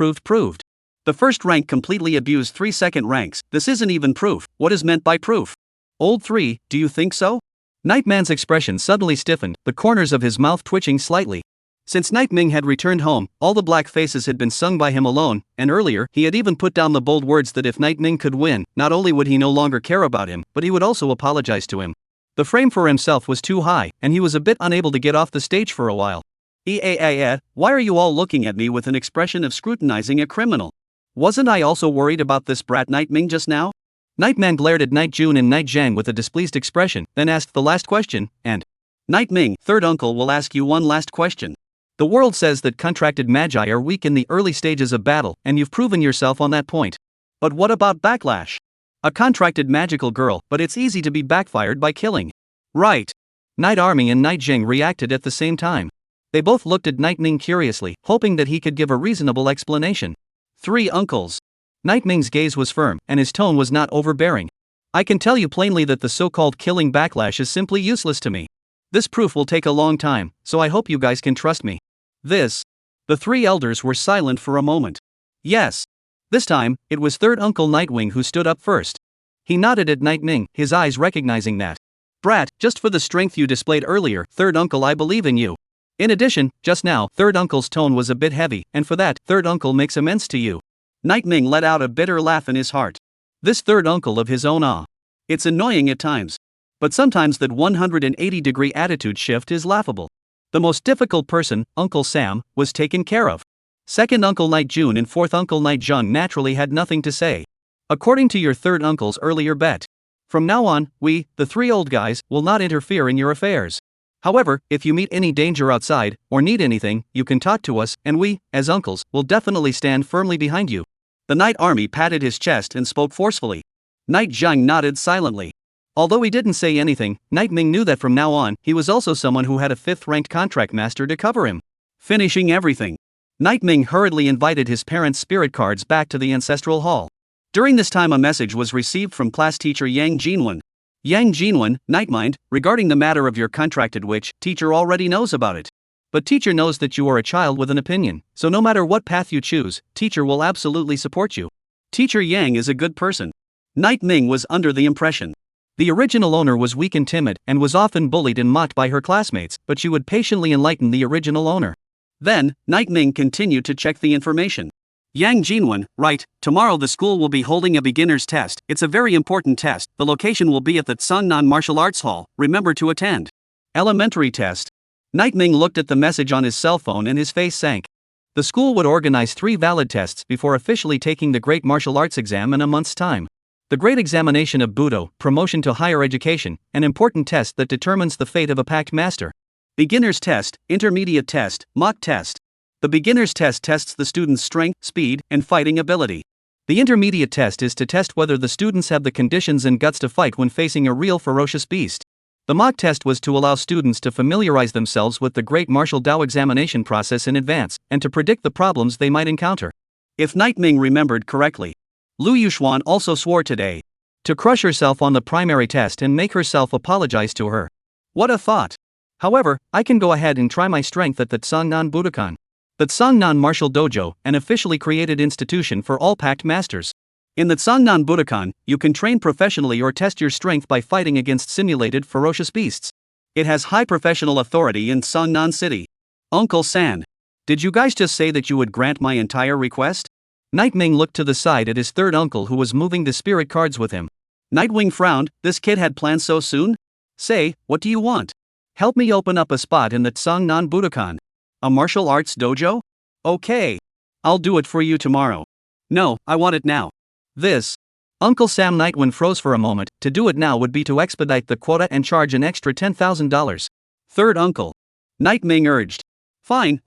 S1: The first rank completely abused 3 second ranks. This isn't even proof. What is meant by proof? Old 3, do you think so? Knight Man's expression suddenly stiffened, the corners of his mouth twitching slightly. Since Knight Ming had returned home, all the black faces had been sung by him alone, and earlier, he had even put down the bold words that if Knight Ming could win, not only would he no longer care about him, but he would also apologize to him. The frame for himself was too high, and he was a bit unable to get off the stage for a while. Why are you all looking at me with an expression of scrutinizing a criminal? Wasn't I also worried about this brat Knight Ming just now? Knight Man glared at Knight Jun and Knight Zhang with a displeased expression, then asked the last question, and Knight Ming, third uncle will ask you one last question. The world says that contracted magi are weak in the early stages of battle, and you've proven yourself on that point. But what about backlash? A contracted magical girl, but it's easy to be backfired by killing. Right. Knight Army and Knight Jing reacted at the same time. They both looked at Knight Ming curiously, hoping that he could give a reasonable explanation. Three uncles. Knight Ming's gaze was firm, and his tone was not overbearing. I can tell you plainly that the so-called killing backlash is simply useless to me. This proof will take a long time, so I hope you guys can trust me. The three elders were silent for a moment. Yes. This time, it was third uncle Nightwing who stood up first. He nodded at Knight Ming, his eyes recognizing that. Brat, just for the strength you displayed earlier, third uncle, I believe in you. In addition, just now, third uncle's tone was a bit heavy, and for that, third uncle makes amends to you. Knight Ming let out a bitter laugh in his heart. This third uncle of his own It's annoying at times. But sometimes that 180-degree attitude shift is laughable. The most difficult person, Uncle Sam, was taken care of. Second uncle Knight Jun and fourth uncle Knight Zhang naturally had nothing to say. According to your third uncle's earlier bet. From now on, we, the three old guys, will not interfere in your affairs. However, if you meet any danger outside, or need anything, you can talk to us, and we, as uncles, will definitely stand firmly behind you. The Knight Army patted his chest and spoke forcefully. Knight Zhang nodded silently. Although he didn't say anything, Knight Ming knew that from now on, he was also someone who had a 5th-ranked contract master to cover him. Finishing everything. Knight Ming hurriedly invited his parents' spirit cards back to the ancestral hall. During this time a message was received from class teacher Yang Jinwen. Yang Jinwen, Nightmind, regarding the matter of your contracted witch, teacher already knows about it. But teacher knows that you are a child with an opinion, so no matter what path you choose, teacher will absolutely support you. Teacher Yang is a good person. Knight Ming was under the impression. The original owner was weak and timid, and was often bullied and mocked by her classmates, but she would patiently enlighten the original owner. Then, Knight Ming continued to check the information. Yang Jinwen, right, tomorrow the school will be holding a beginner's test. It's a very important test. The location will be at the Tsangnan Martial Arts Hall. Remember to attend. Elementary test. Knight Ming looked at the message on his cell phone and his face sank. The school would organize 3 valid tests before officially taking the Great Martial Arts exam in a month's time. The Great Examination of Budo, promotion to higher education, an important test that determines the fate of a pact master. Beginner's test, intermediate test, mock test. The beginner's test tests the student's strength, speed, and fighting ability. The intermediate test is to test whether the students have the conditions and guts to fight when facing a real ferocious beast. The mock test was to allow students to familiarize themselves with the Great Martial Dao examination process in advance, and to predict the problems they might encounter. If Knight Ming remembered correctly, Liu Yuxuan also swore today to crush herself on the primary test and make herself apologize to her. What a thought! However, I can go ahead and try my strength at the Tsangnan Budokan. The Tsangnan Martial Dojo, an officially created institution for all pact masters. In the Tsangnan Budokan, you can train professionally or test your strength by fighting against simulated ferocious beasts. It has high professional authority in Tsangnan City. Uncle San, did you guys just say that you would grant my entire request? Knight Ming looked to the side at his third uncle who was moving the spirit cards with him. Nightwing frowned. This kid had plans so soon? Say, what do you want? Help me open up a spot in the Tsangnan Budokan. A martial arts dojo? Okay. I'll do it for you tomorrow. No, I want it now. This. Uncle Sam Nightwind froze for a moment. To do it now would be to expedite the quota and charge an extra $10,000. Third uncle. Night Ming urged. Fine,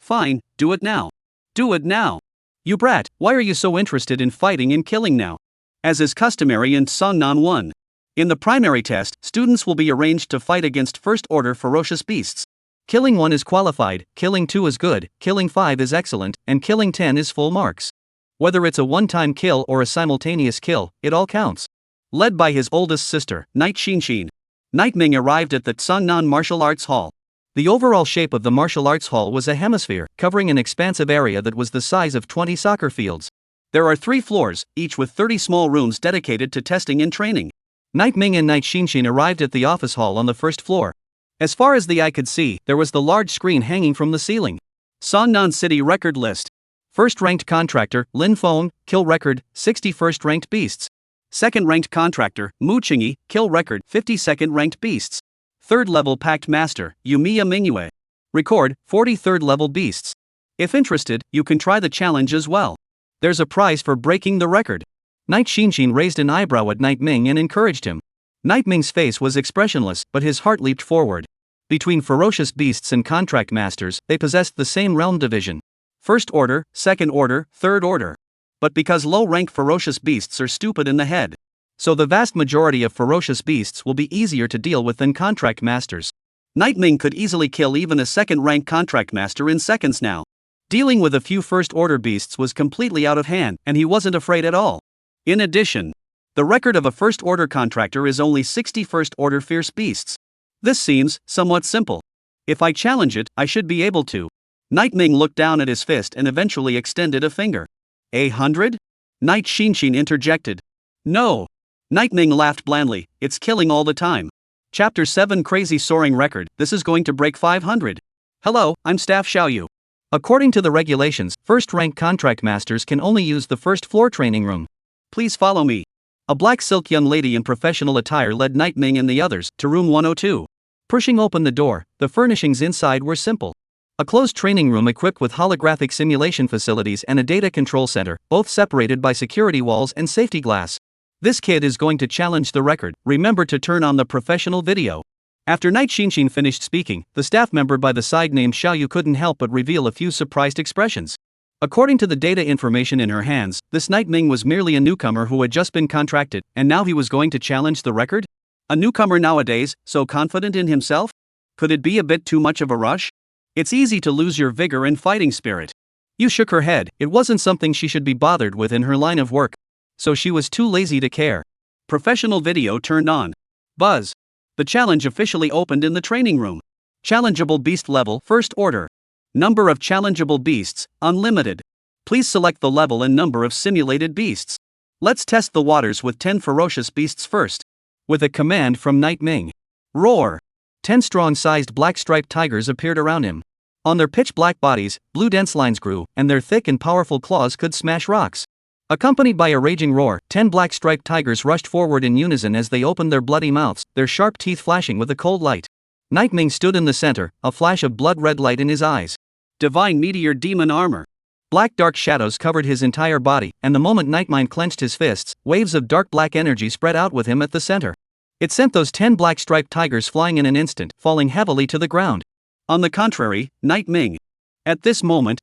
S1: do it now. Do it now. You brat, why are you so interested in fighting and killing now? As is customary in Songnan 1. In the primary test, students will be arranged to fight against first-order ferocious beasts. Killing 1 is qualified, killing 2 is good, killing 5 is excellent, and killing 10 is full marks. Whether it's a one-time kill or a simultaneous kill, it all counts. Led by his oldest sister, Night Xinshin, Night Ming arrived at the Songnan Martial Arts Hall. The overall shape of the martial arts hall was a hemisphere, covering an expansive area that was the size of 20 soccer fields. There are 3 floors, each with 30 small rooms dedicated to testing and training. Night Ming and Night Xinshin arrived at the office hall on the first floor. As far as the eye could see, there was the large screen hanging from the ceiling. Songnan City Record List. First-ranked contractor, Lin Feng, kill record, 61st ranked beasts. Second-ranked contractor, Mu Qingyi, kill record, 52nd ranked beasts. Third-level pact master, Yumiya Mingyue. Record, 43rd level beasts. If interested, you can try the challenge as well. There's a prize for breaking the record. Night Xinshin raised an eyebrow at Night Ming and encouraged him. Night Ming's face was expressionless, but his heart leaped forward. Between ferocious beasts and contract masters, they possessed the same realm division. First order, second order, third order. But because low-rank ferocious beasts are stupid in the head, so the vast majority of ferocious beasts will be easier to deal with than contract masters. Night Ming could easily kill even a second-rank contract master in seconds now. Dealing with a few first-order beasts was completely out of hand, and he wasn't afraid at all. In addition, the record of a first-order contractor is only 60 first-order fierce beasts. This seems somewhat simple. If I challenge it, I should be able to. Night Ming looked down at his fist and eventually extended a finger. 100? Night Xinshin interjected. No. Night Ming laughed blandly. It's killing all the time. Chapter 7 Crazy Soaring Record. This is going to break 500. Hello, I'm Staff Xiaoyu. According to the regulations, first-rank contract masters can only use the first floor training room. Please follow me. A black silk young lady in professional attire led Night Ming and the others to room 102. Pushing open the door, the furnishings inside were simple. A closed training room equipped with holographic simulation facilities and a data control center, both separated by security walls and safety glass. This kid is going to challenge the record. Remember to turn on the professional video. After Night Xinshin finished speaking, the staff member by the side named Xiaoyu couldn't help but reveal a few surprised expressions. According to the data information in her hands, this Night Ming was merely a newcomer who had just been contracted, and now he was going to challenge the record? A newcomer nowadays, so confident in himself? Could it be a bit too much of a rush? It's easy to lose your vigor and fighting spirit. Yu shook her head. It wasn't something she should be bothered with in her line of work. So she was too lazy to care. Professional video turned on. Buzz. The challenge officially opened in the training room. Challengeable beast level, first order. Number of challengeable beasts, unlimited. Please select the level and number of simulated beasts. Let's test the waters with 10 ferocious beasts first. With a command from Night Ming. Roar. 10 strong-sized black-striped tigers appeared around him. On their pitch-black bodies, blue dense lines grew, and their thick and powerful claws could smash rocks. Accompanied by a raging roar, 10 black-striped tigers rushed forward in unison as they opened their bloody mouths, their sharp teeth flashing with a cold light. Night Ming stood in the center, a flash of blood-red light in his eyes. Divine Meteor Demon Armor. Black dark shadows covered his entire body, and the moment Night Ming clenched his fists, waves of dark black energy spread out with him at the center. It sent those 10 black-striped tigers flying in an instant, falling heavily to the ground. On the contrary, Night Ming. At this moment,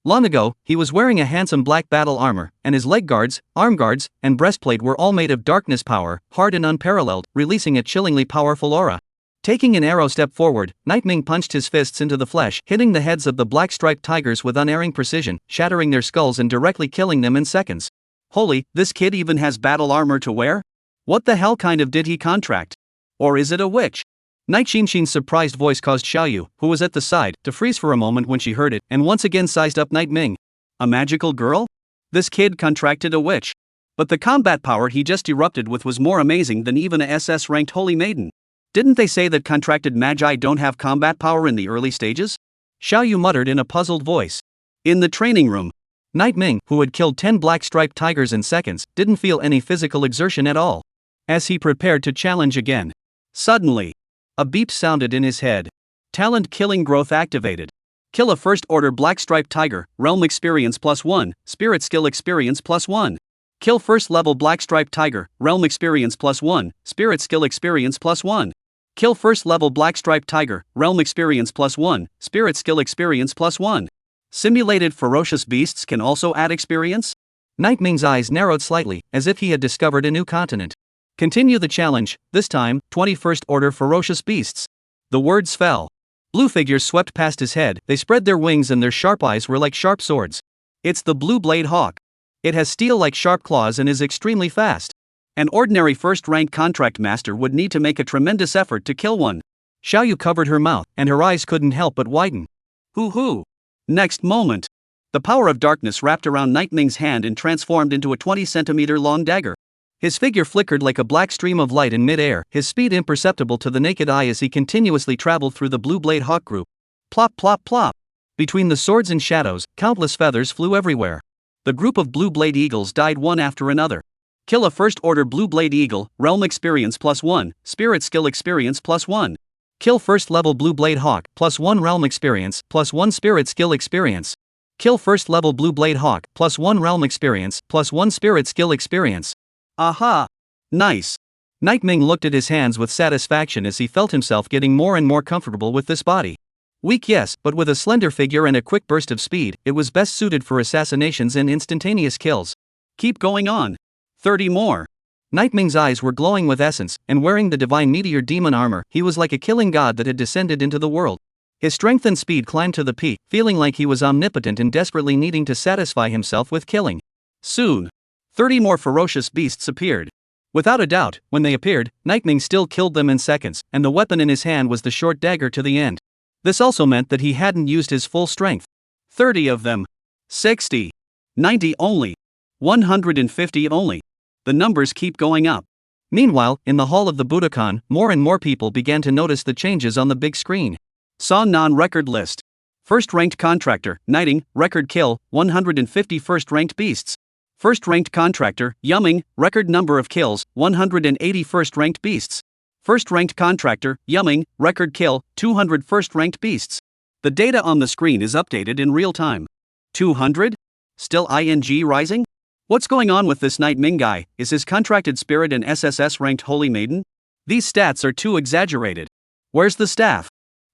S1: long ago, he was wearing a handsome black battle armor, and his leg guards, arm guards, and breastplate were all made of darkness power, hard and unparalleled, releasing a chillingly powerful aura. Taking an arrow step forward, Night Ming punched his fists into the flesh, hitting the heads of the black-striped tigers with unerring precision, shattering their skulls and directly killing them in seconds. Holy, this kid even has battle armor to wear? What the hell kind of did he contract? Or is it a witch? Night Xinshin's surprised voice caused Xiaoyu, who was at the side, to freeze for a moment when she heard it, and once again sized up Night Ming. A magical girl? This kid contracted a witch. But the combat power he just erupted with was more amazing than even a SS-ranked holy maiden. Didn't they say that contracted magi don't have combat power in the early stages? Xiaoyu muttered in a puzzled voice. In the training room, Night Ming, who had killed 10 black-striped tigers in seconds, didn't feel any physical exertion at all. As he prepared to challenge again, suddenly, a beep sounded in his head. Talent killing growth activated. Kill a first order black striped tiger, realm experience +1, spirit skill experience +1. Kill first level black striped tiger, realm experience +1, spirit skill experience +1. Kill first level black striped tiger, realm experience +1, spirit skill experience +1. Simulated ferocious beasts can also add experience? Night Ming's eyes narrowed slightly, as if he had discovered a new continent. Continue the challenge, this time, 21st order ferocious beasts. The words fell. Blue figures swept past his head, they spread their wings and their sharp eyes were like sharp swords. It's the blue blade hawk. It has steel-like sharp claws and is extremely fast. An ordinary first-rank contract master would need to make a tremendous effort to kill one. Xiaoyu covered her mouth, and her eyes couldn't help but widen. Hoo-hoo! Next moment, the power of darkness wrapped around Night Ming's hand and transformed into a 20-centimeter-long dagger. His figure flickered like a black stream of light in mid-air, his speed imperceptible to the naked eye as he continuously traveled through the blue blade hawk group. Plop plop plop! Between the swords and shadows, countless feathers flew everywhere. The group of blue blade eagles died one after another. Kill a first order blue blade eagle, realm experience +1, spirit skill experience +1. Kill first level blue blade hawk, +1 realm experience, +1 spirit skill experience. Kill first level blue blade hawk, +1 realm experience, +1 spirit skill experience. Aha! Nice! Night Ming looked at his hands with satisfaction as he felt himself getting more and more comfortable with this body. Weak, yes, but with a slender figure and a quick burst of speed, it was best suited for assassinations and instantaneous kills. Keep going on. 30 more. Night Ming's eyes were glowing with essence, and wearing the divine meteor demon armor, he was like a killing god that had descended into the world. His strength and speed climbed to the peak, feeling like he was omnipotent and desperately needing to satisfy himself with killing. Soon, 30 more ferocious beasts appeared. Without a doubt, when they appeared, Night Ming still killed them in seconds, and the weapon in his hand was the short dagger to the end. This also meant that he hadn't used his full strength. 30 of them. 60. 90 only. 150 only. The numbers keep going up. Meanwhile, in the hall of the Budokan, more and more people began to notice the changes on the big screen. Saw non-record list. First-ranked contractor, knighting, record kill, 150 first-ranked beasts. First-ranked contractor, yumming, record number of kills, 180 first-ranked beasts. First-ranked contractor, yumming, record kill, 200 first-ranked beasts. The data on the screen is updated in real time. 200? Still ing rising? What's going on with this Night Ming guy? Is his contracted spirit an SSS-ranked holy maiden? These stats are too exaggerated. Where's the staff?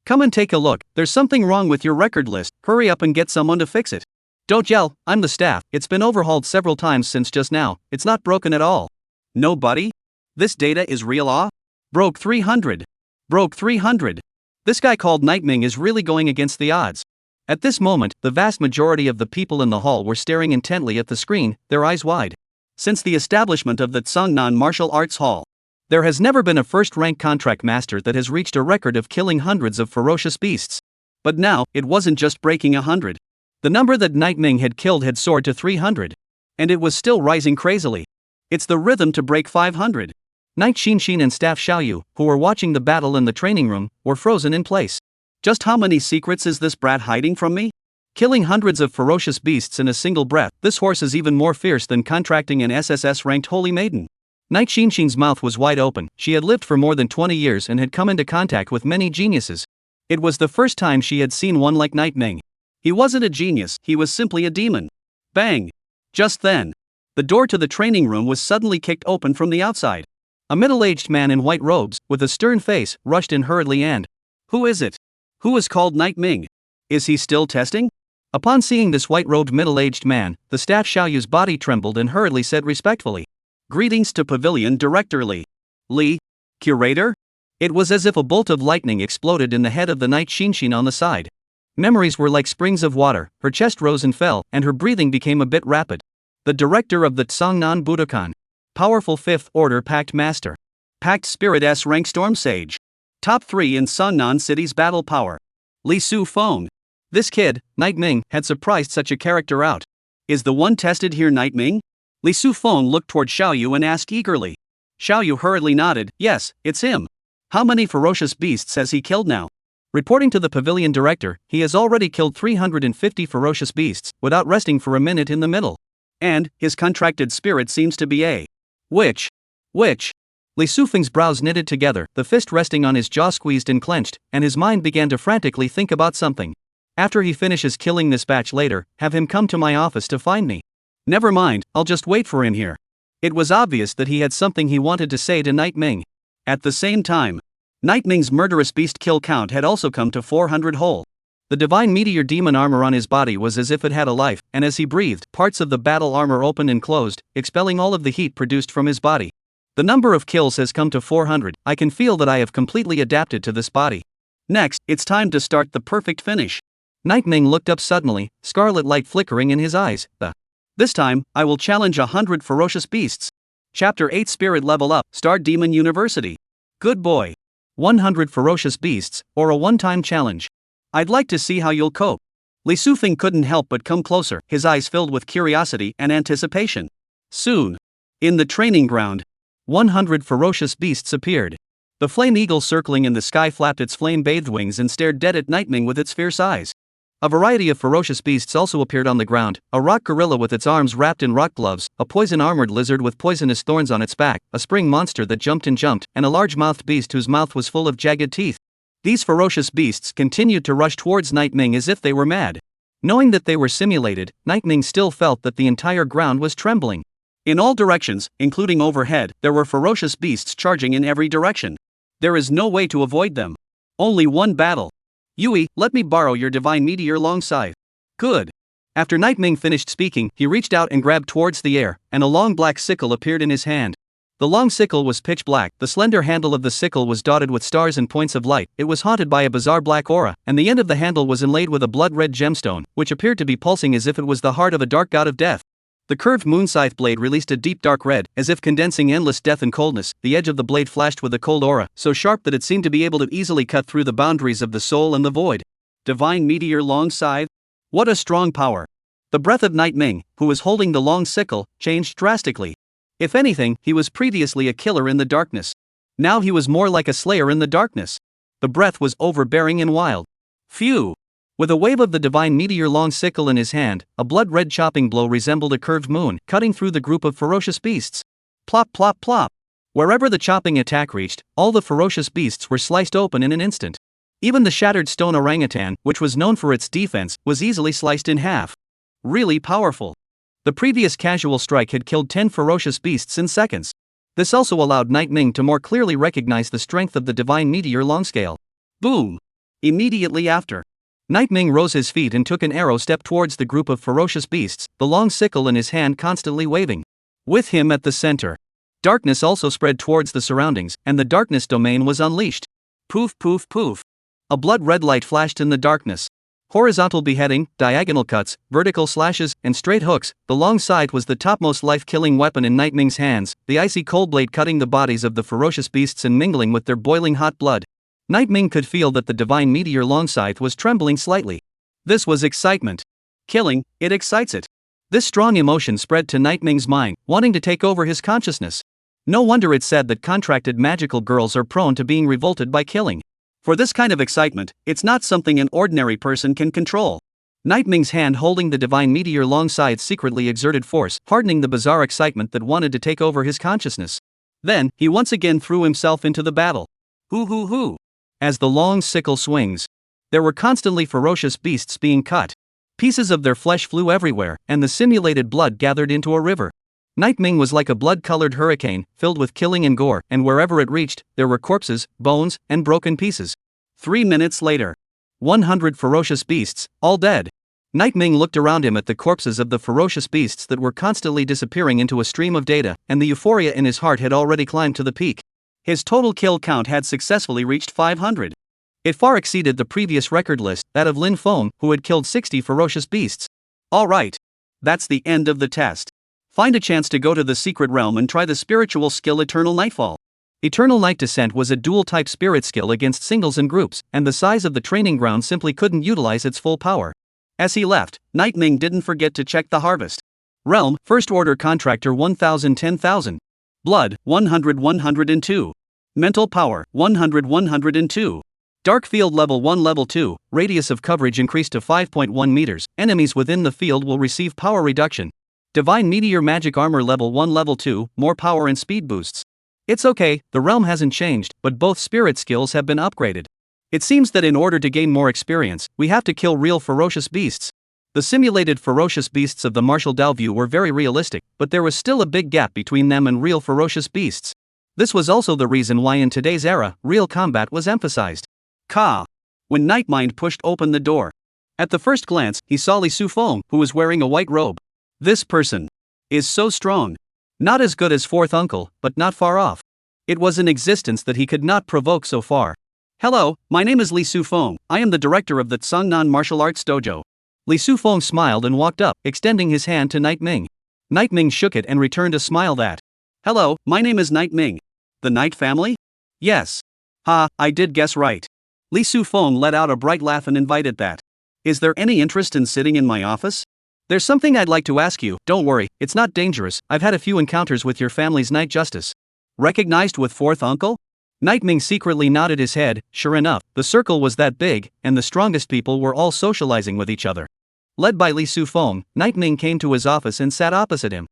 S1: Come and take a look, there's something wrong with your record list, hurry up and get someone to fix it. Don't yell, I'm the staff, it's been overhauled several times since just now, it's not broken at all. Nobody? This data is real? Broke 300. Broke 300. This guy called Night Ming is really going against the odds. At this moment, the vast majority of the people in the hall were staring intently at the screen, their eyes wide. Since the establishment of the Tsangnan Martial Arts Hall, there has never been a first-rank contract master that has reached a record of killing hundreds of ferocious beasts. But now, it wasn't just breaking 100. The number that Night Ming had killed had soared to 300. And it was still rising crazily. It's the rhythm to break 500. Night Xinshin and Staff Xiaoyu, who were watching the battle in the training room, were frozen in place. Just how many secrets is this brat hiding from me? Killing hundreds of ferocious beasts in a single breath, this horse is even more fierce than contracting an SSS-ranked holy maiden. Night Xinshin's mouth was wide open, she had lived for more than 20 years and had come into contact with many geniuses. It was the first time she had seen one like Night Ming. He wasn't a genius, he was simply a demon. Bang! Just then, the door to the training room was suddenly kicked open from the outside. A middle-aged man in white robes, with a stern face, rushed in hurriedly and, "Who is it? Who is called Night Ming? Is he still testing?" Upon seeing this white-robed middle-aged man, the staff Xiaoyu's body trembled and hurriedly said respectfully, "Greetings to Pavilion Director Li. Curator?" It was as if a bolt of lightning exploded in the head of the Night Xinshin on the side. Memories were like springs of water, her chest rose and fell, and her breathing became a bit rapid. The director of the Tsangnan Budokan. Powerful 5th Order Pact Master. Pact Spirit S rank Storm Sage. Top 3 in Sangnan City's battle power. Li Su Feng. This kid, Night Ming, had surprised such a character out. Is the one tested here Night Ming? Li Su Feng looked toward Xiaoyu and asked eagerly. Xiaoyu hurriedly nodded, yes, it's him. How many ferocious beasts has he killed now? Reporting to the pavilion director, he has already killed 350 ferocious beasts, without resting for a minute in the middle. And, his contracted spirit seems to be a Which? Li Sufeng's brows knitted together, the fist resting on his jaw squeezed and clenched, and his mind began to frantically think about something. After he finishes killing this batch later, have him come to my office to find me. Never mind, I'll just wait for him here. It was obvious that he had something he wanted to say to Night Ming. At the same time, Night Ming's murderous beast kill count had also come to 400 whole. The divine meteor demon armor on his body was as if it had a life, and as he breathed, parts of the battle armor opened and closed, expelling all of the heat produced from his body. The number of kills has come to 400, I can feel that I have completely adapted to this body. Next, it's time to start the perfect finish. Night Ming looked up suddenly, scarlet light flickering in his eyes. This time, I will challenge 100 ferocious beasts. Chapter 8 Spirit Level Up, Star Demon University. Good boy. 100 ferocious beasts, or a one-time challenge. I'd like to see how you'll cope. Li Sufeng couldn't help but come closer, his eyes filled with curiosity and anticipation. Soon, in the training ground, 100 ferocious beasts appeared. The flame eagle circling in the sky flapped its flame-bathed wings and stared dead at Night Ming with its fierce eyes. A variety of ferocious beasts also appeared on the ground, a rock gorilla with its arms wrapped in rock gloves, a poison-armored lizard with poisonous thorns on its back, a spring monster that jumped, and a large-mouthed beast whose mouth was full of jagged teeth. These ferocious beasts continued to rush towards Night Ming as if they were mad. Knowing that they were simulated, Night Ming still felt that the entire ground was trembling. In all directions, including overhead, there were ferocious beasts charging in every direction. There is no way to avoid them. Only one battle. Yui, let me borrow your divine meteor long scythe. Good. After Night Ming finished speaking, he reached out and grabbed towards the air, and a long black sickle appeared in his hand. The long sickle was pitch black, the slender handle of the sickle was dotted with stars and points of light, it was haunted by a bizarre black aura, and the end of the handle was inlaid with a blood-red gemstone, which appeared to be pulsing as if it was the heart of a dark god of death. The curved moon scythe blade released a deep dark red, as if condensing endless death and coldness. The edge of the blade flashed with a cold aura, so sharp that it seemed to be able to easily cut through the boundaries of the soul and the void. Divine meteor long scythe? What a strong power! The breath of Night Ming, who was holding the long sickle, changed drastically. If anything, he was previously a killer in the darkness. Now he was more like a slayer in the darkness. The breath was overbearing and wild. Phew! With a wave of the divine meteor long sickle in his hand, a blood-red chopping blow resembled a curved moon, cutting through the group of ferocious beasts. Plop plop plop! Wherever the chopping attack reached, all the ferocious beasts were sliced open in an instant. Even the shattered stone orangutan, which was known for its defense, was easily sliced in half. Really powerful. The previous casual strike had killed 10 ferocious beasts in seconds. This also allowed Night Ming to more clearly recognize the strength of the divine meteor long scale. Boom! Immediately after, Night Ming rose his feet and took an arrow step towards the group of ferocious beasts, the long sickle in his hand constantly waving. With him at the center, darkness also spread towards the surroundings, and the darkness domain was unleashed. Poof poof poof. A blood-red light flashed in the darkness. Horizontal beheading, diagonal cuts, vertical slashes, and straight hooks, the long scythe was the topmost life-killing weapon in Night Ming's hands, the icy cold blade cutting the bodies of the ferocious beasts and mingling with their boiling hot blood. Night Ming could feel that the divine meteor long scythe was trembling slightly. This was excitement. Killing, it excites it. This strong emotion spread to Night Ming's mind, wanting to take over his consciousness. No wonder it's said that contracted magical girls are prone to being revolted by killing. For this kind of excitement, it's not something an ordinary person can control. Night Ming's hand holding the divine meteor long scythe secretly exerted force, hardening the bizarre excitement that wanted to take over his consciousness. Then, he once again threw himself into the battle. Hoo hoo hoo! As the long sickle swings, there were constantly ferocious beasts being cut. Pieces of their flesh flew everywhere, and the simulated blood gathered into a river. Night Ming was like a blood-colored hurricane, filled with killing and gore, and wherever it reached, there were corpses, bones, and broken pieces. 3 minutes later, 100 ferocious beasts, all dead. Night Ming looked around him at the corpses of the ferocious beasts that were constantly disappearing into a stream of data, and the euphoria in his heart had already climbed to the peak. His total kill count had successfully reached 500. It far exceeded the previous record list, that of Lin Feng, who had killed 60 ferocious beasts. Alright. That's the end of the test. Find a chance to go to the secret realm and try the spiritual skill Eternal Nightfall. Eternal Night Descent was a dual-type spirit skill against singles and groups, and the size of the training ground simply couldn't utilize its full power. As he left, Night Ming didn't forget to check the harvest. Realm, First Order Contractor 1000-10,000. Blood, 100-102. Mental Power, 100-102. Dark Field Level 1 Level 2, radius of coverage increased to 5.1 meters, enemies within the field will receive power reduction. Divine Meteor Magic Armor Level 1 Level 2, more power and speed boosts. It's okay, the realm hasn't changed, but both spirit skills have been upgraded. It seems that in order to gain more experience, we have to kill real ferocious beasts. The simulated ferocious beasts of the martial Dalview were very realistic, but there was still a big gap between them and real ferocious beasts. This was also the reason why in today's era, real combat was emphasized. Ka. When Nightmind pushed open the door. At the first glance, he saw Li Sufeng, who was wearing a white robe. This person is so strong. Not as good as fourth uncle, but not far off. It was an existence that he could not provoke so far. Hello, my name is Li Sufeng. I am the director of the Tsungnan Martial Arts Dojo. Li Sufeng smiled and walked up, extending his hand to Night Ming. Night Ming shook it and returned a smile that. Hello, my name is Night Ming. The Knight family? Yes. Ha, I did guess right. Li Sufeng let out a bright laugh and invited that. Is there any interest in sitting in my office? There's something I'd like to ask you. Don't worry, it's not dangerous. I've had a few encounters with your family's Knight Justice. Recognized with fourth uncle? Night Ming secretly nodded his head. Sure enough, the circle was that big, and the strongest people were all socializing with each other. Led by Li Sufeng, Night Ming came to his office and sat opposite him.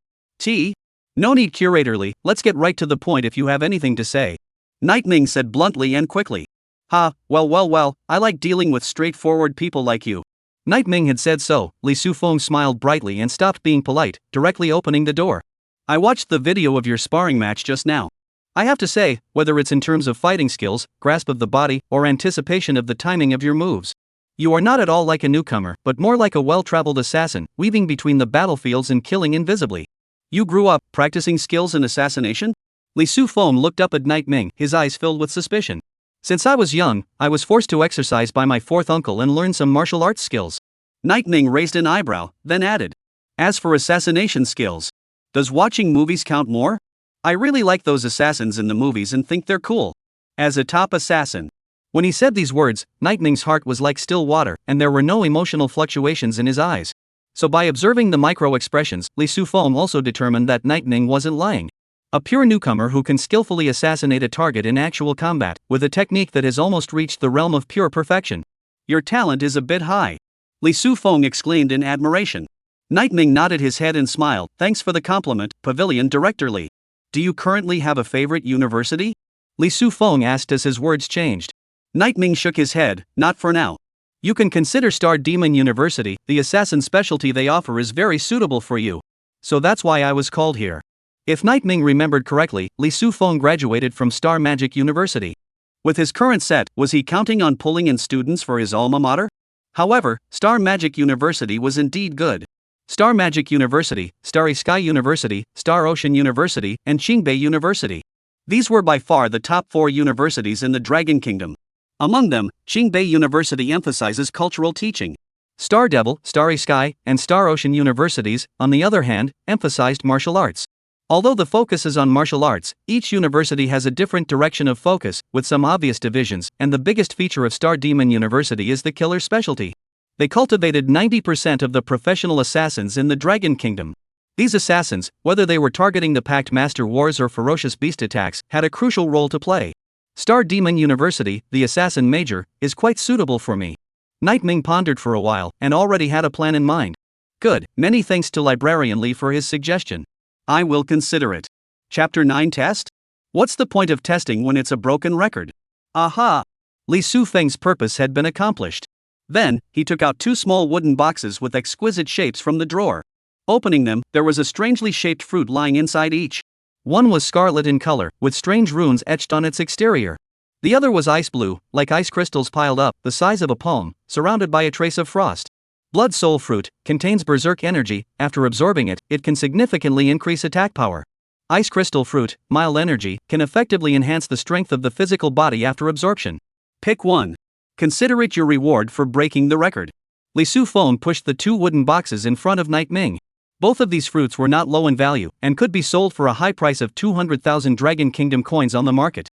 S1: No need curatorly, let's get right to the point if you have anything to say. Night Ming said bluntly and quickly. Ha, well, I like dealing with straightforward people like you. Night Ming had said so. Li Sufeng smiled brightly and stopped being polite, directly opening the door. I watched the video of your sparring match just now. I have to say, whether it's in terms of fighting skills, grasp of the body, or anticipation of the timing of your moves, you are not at all like a newcomer, but more like a well-traveled assassin, weaving between the battlefields and killing invisibly. You grew up practicing skills in assassination? Li Sufeng looked up at Night Ming, his eyes filled with suspicion. Since I was young, I was forced to exercise by my fourth uncle and learn some martial arts skills. Night Ming raised an eyebrow, then added. As for assassination skills, does watching movies count more? I really like those assassins in the movies and think they're cool. As a top assassin. When he said these words, Night Ming's heart was like still water, and there were no emotional fluctuations in his eyes. So by observing the micro-expressions, Li Sufeng also determined that Night Ming wasn't lying. A pure newcomer who can skillfully assassinate a target in actual combat, with a technique that has almost reached the realm of pure perfection. Your talent is a bit high. Li Sufeng exclaimed in admiration. Night Ming nodded his head and smiled. Thanks for the compliment, Pavilion Director Li. Do you currently have a favorite university? Li Sufeng asked as his words changed. Night Ming shook his head. Not for now. You can consider Star Demon University. The assassin specialty they offer is very suitable for you. So that's why I was called here. If Night Ming remembered correctly, Li Sufeng graduated from Star Magic University. With his current set, was he counting on pulling in students for his alma mater? However, Star Magic University was indeed good. Star Magic University, Starry Sky University, Star Ocean University, and Qingbei University. These were by far the top 4 universities in the Dragon Kingdom. Among them, Qingbei University emphasizes cultural teaching. Star Devil, Starry Sky, and Star Ocean universities, on the other hand, emphasized martial arts. Although the focus is on martial arts, each university has a different direction of focus, with some obvious divisions, and the biggest feature of Star Demon University is the killer specialty. They cultivated 90% of the professional assassins in the Dragon Kingdom. These assassins, whether they were targeting the Pact Master Wars or ferocious beast attacks, had a crucial role to play. Star Demon University, the assassin major, is quite suitable for me. Night Ming pondered for a while, and already had a plan in mind. Good, many thanks to Librarian Li for his suggestion. I will consider it. Chapter 9 Test? What's the point of testing when it's a broken record? Aha! Li Sufeng's purpose had been accomplished. Then, he took out 2 small wooden boxes with exquisite shapes from the drawer. Opening them, there was a strangely shaped fruit lying inside each. One was scarlet in color, with strange runes etched on its exterior. The other was ice blue, like ice crystals piled up, the size of a palm, surrounded by a trace of frost. Blood Soul Fruit contains berserk energy. After absorbing it, it can significantly increase attack power. Ice Crystal Fruit, mild energy, can effectively enhance the strength of the physical body after absorption. Pick one. Consider it your reward for breaking the record. Li Sufeng pushed the 2 wooden boxes in front of Night Ming. Both of these fruits were not low in value, and could be sold for a high price of 200,000 Dragon Kingdom coins on the market.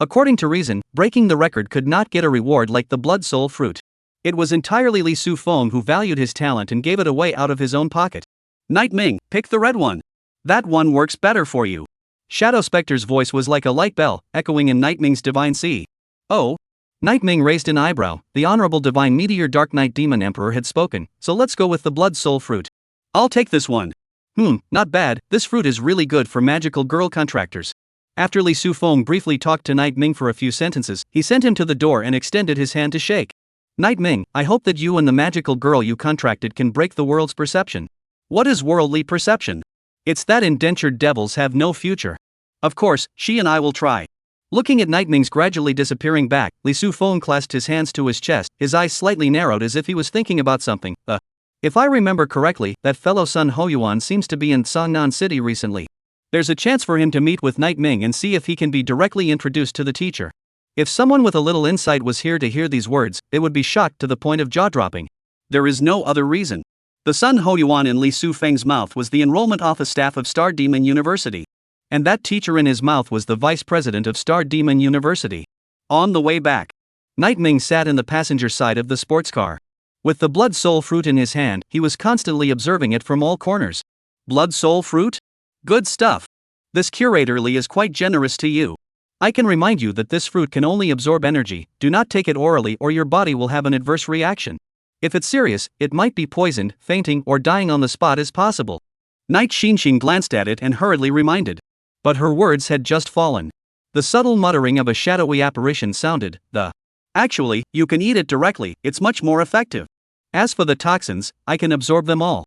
S1: According to reason, breaking the record could not get a reward like the Blood Soul Fruit. It was entirely Li Sufeng who valued his talent and gave it away out of his own pocket. Night Ming, pick the red one. That one works better for you. Shadow Spectre's voice was like a light bell, echoing in Night Ming's divine sea. Oh? Night Ming raised an eyebrow. The Honorable Divine Meteor Dark Knight Demon Emperor had spoken, so let's go with the Blood Soul Fruit. I'll take this one. Not bad, this fruit is really good for magical girl contractors. After Li Sufeng briefly talked to Night Ming for a few sentences, he sent him to the door and extended his hand to shake. Night Ming, I hope that you and the magical girl you contracted can break the world's perception. What is worldly perception? It's that indentured devils have no future. Of course, she and I will try. Looking at Night Ming's gradually disappearing back, Li Sufeng clasped his hands to his chest, his eyes slightly narrowed as if he was thinking about something. If I remember correctly, that fellow Sun Hoyuan seems to be in Songnan City recently. There's a chance for him to meet with Night Ming and see if he can be directly introduced to the teacher. If someone with a little insight was here to hear these words, it would be shocked to the point of jaw-dropping. There is no other reason. The Sun Hoyuan in Li Sufeng's mouth was the enrollment office staff of Star Demon University. And that teacher in his mouth was the vice president of Star Demon University. On the way back, Night Ming sat in the passenger side of the sports car. With the blood soul fruit in his hand, he was constantly observing it from all corners. Blood soul fruit? Good stuff. This curator Li is quite generous to you. I can remind you that this fruit can only absorb energy. Do not take it orally or your body will have an adverse reaction. If it's serious, it might be poisoned, fainting, or dying on the spot is possible. Night Xinxin glanced at it and hurriedly reminded. But her words had just fallen. The subtle muttering of a shadowy apparition sounded. Actually, you can eat it directly, it's much more effective. As for the toxins, I can absorb them all.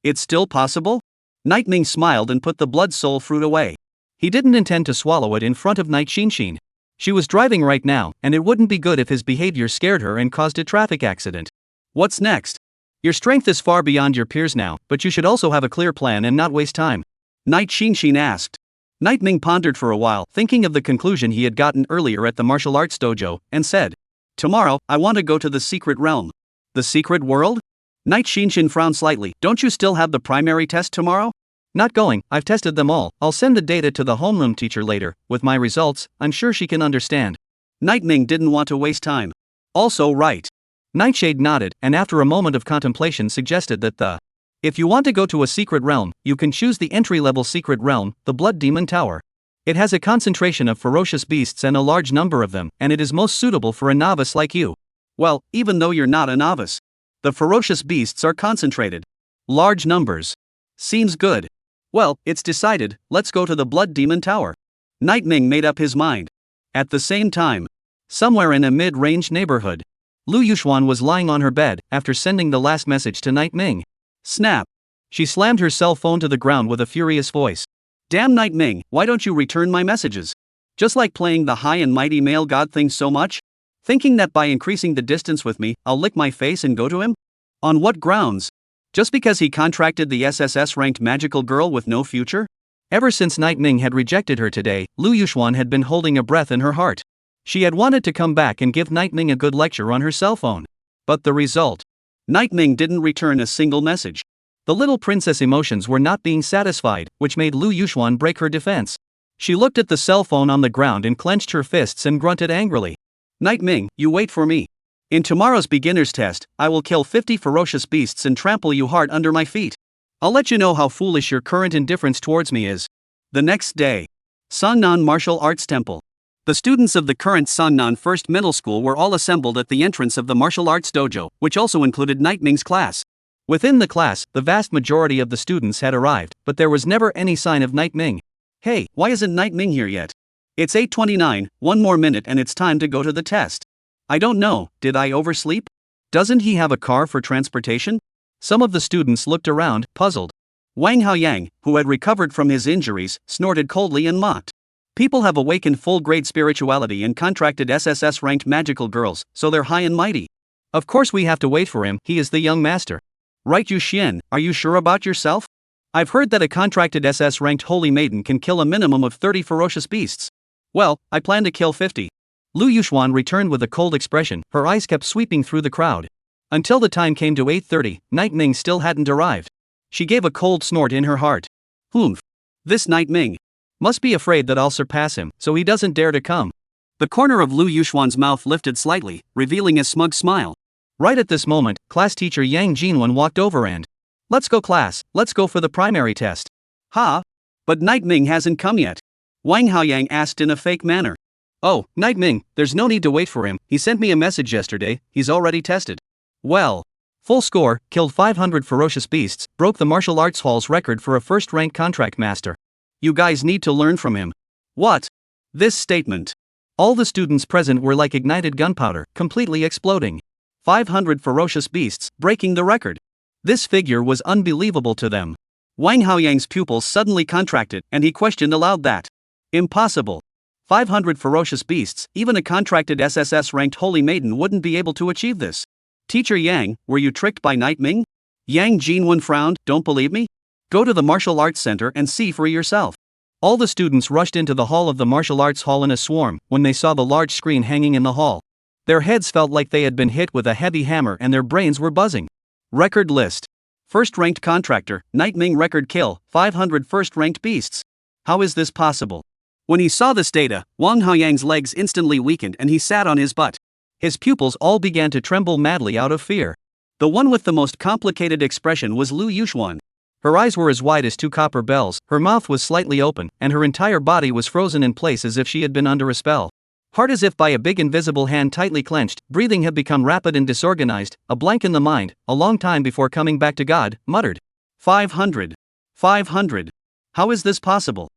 S1: It's still possible? Night Ming smiled and put the blood soul fruit away. He didn't intend to swallow it in front of Night Xinxin. She was driving right now, and it wouldn't be good if his behavior scared her and caused a traffic accident. What's next? Your strength is far beyond your peers now, but you should also have a clear plan and not waste time. Night Xinxin asked. Night Ming pondered for a while, thinking of the conclusion he had gotten earlier at the martial arts dojo, and said, Tomorrow, I want to go to the secret realm. The secret world? Night Xinxin frowned slightly. Don't you still have the primary test tomorrow? Not going, I've tested them all. I'll send the data to the homeroom teacher later. With my results, I'm sure she can understand. Night Ming didn't want to waste time. Also right. Nightshade nodded, and after a moment of contemplation suggested that if you want to go to a secret realm, you can choose the entry-level secret realm, the Blood Demon Tower. It has a concentration of ferocious beasts and a large number of them, and it is most suitable for a novice like you. Well, even though you're not a novice. The ferocious beasts are concentrated. Large numbers. Seems good. Well, it's decided, let's go to the Blood Demon Tower. Night Ming made up his mind. At the same time, somewhere in a mid-range neighborhood, Liu Yuxuan was lying on her bed after sending the last message to Night Ming. Snap! She slammed her cell phone to the ground with a furious voice. Damn Night Ming, why don't you return my messages? Just like playing the high and mighty male god thing so much? Thinking that by increasing the distance with me, I'll lick my face and go to him? On what grounds? Just because he contracted the SSS-ranked magical girl with no future? Ever since Night Ming had rejected her today, Liu Yuxuan had been holding a breath in her heart. She had wanted to come back and give Night Ming a good lecture on her cell phone. But the result? Night Ming didn't return a single message. The little princess emotions were not being satisfied, which made Liu Yuxuan break her defense. She looked at the cell phone on the ground and clenched her fists and grunted angrily. Night Ming, you wait for me. In tomorrow's beginner's test, I will kill 50 ferocious beasts and trample you hard under my feet. I'll let you know how foolish your current indifference towards me is. The next day. Songnan Martial Arts Temple. The students of the current Songnan First Middle School were all assembled at the entrance of the martial arts dojo, which also included Night Ming's class. Within the class, the vast majority of the students had arrived, but there was never any sign of Night Ming. Hey, why isn't Night Ming here yet? It's 8:29, one more minute and it's time to go to the test. I don't know, did I oversleep? Doesn't he have a car for transportation? Some of the students looked around, puzzled. Wang Haoyang, who had recovered from his injuries, snorted coldly and mocked. People have awakened full-grade spirituality and contracted SSS-ranked magical girls, so they're high and mighty. Of course we have to wait for him, he is the young master. Right Yu Xian, are you sure about yourself? I've heard that a contracted SS-ranked holy maiden can kill a minimum of 30 ferocious beasts. Well, I plan to kill 50. Liu Yuxuan returned with a cold expression, her eyes kept sweeping through the crowd. Until the time came to 8:30, Night Ming still hadn't arrived. She gave a cold snort in her heart. This Night Ming must be afraid that I'll surpass him, so he doesn't dare to come. The corner of Liu Yuxuan's mouth lifted slightly, revealing a smug smile. Right at this moment, class teacher Yang Jinwen walked over and, let's go class, let's go for the primary test. Ha! But Night Ming hasn't come yet. Wang Haoyang asked in a fake manner. Oh, Night Ming, there's no need to wait for him, he sent me a message yesterday, he's already tested. Well, full score, killed 500 ferocious beasts, broke the martial arts hall's record for a first-rank contract master. You guys need to learn from him. What? This statement. All the students present were like ignited gunpowder, completely exploding. 500 ferocious beasts, breaking the record. This figure was unbelievable to them. Wang Haoyang's pupils suddenly contracted, and he questioned aloud that. Impossible. 500 ferocious beasts, even a contracted SSS-ranked holy maiden wouldn't be able to achieve this. Teacher Yang, were you tricked by Night Ming? Yang Jinwen frowned, don't believe me? Go to the martial arts center and see for yourself. All the students rushed into the hall of the martial arts hall in a swarm when they saw the large screen hanging in the hall. Their heads felt like they had been hit with a heavy hammer and their brains were buzzing. Record list. First-ranked contractor, Night Ming record kill, 500 first-ranked beasts. How is this possible? When he saw this data, Wang Haoyang's legs instantly weakened and he sat on his butt. His pupils all began to tremble madly out of fear. The one with the most complicated expression was Liu Yuxuan. Her eyes were as wide as 2 copper bells, her mouth was slightly open, and her entire body was frozen in place as if she had been under a spell. Hard as if by a big invisible hand tightly clenched, breathing had become rapid and disorganized, a blank in the mind, a long time before coming back to God, muttered. 500. 500. How is this possible?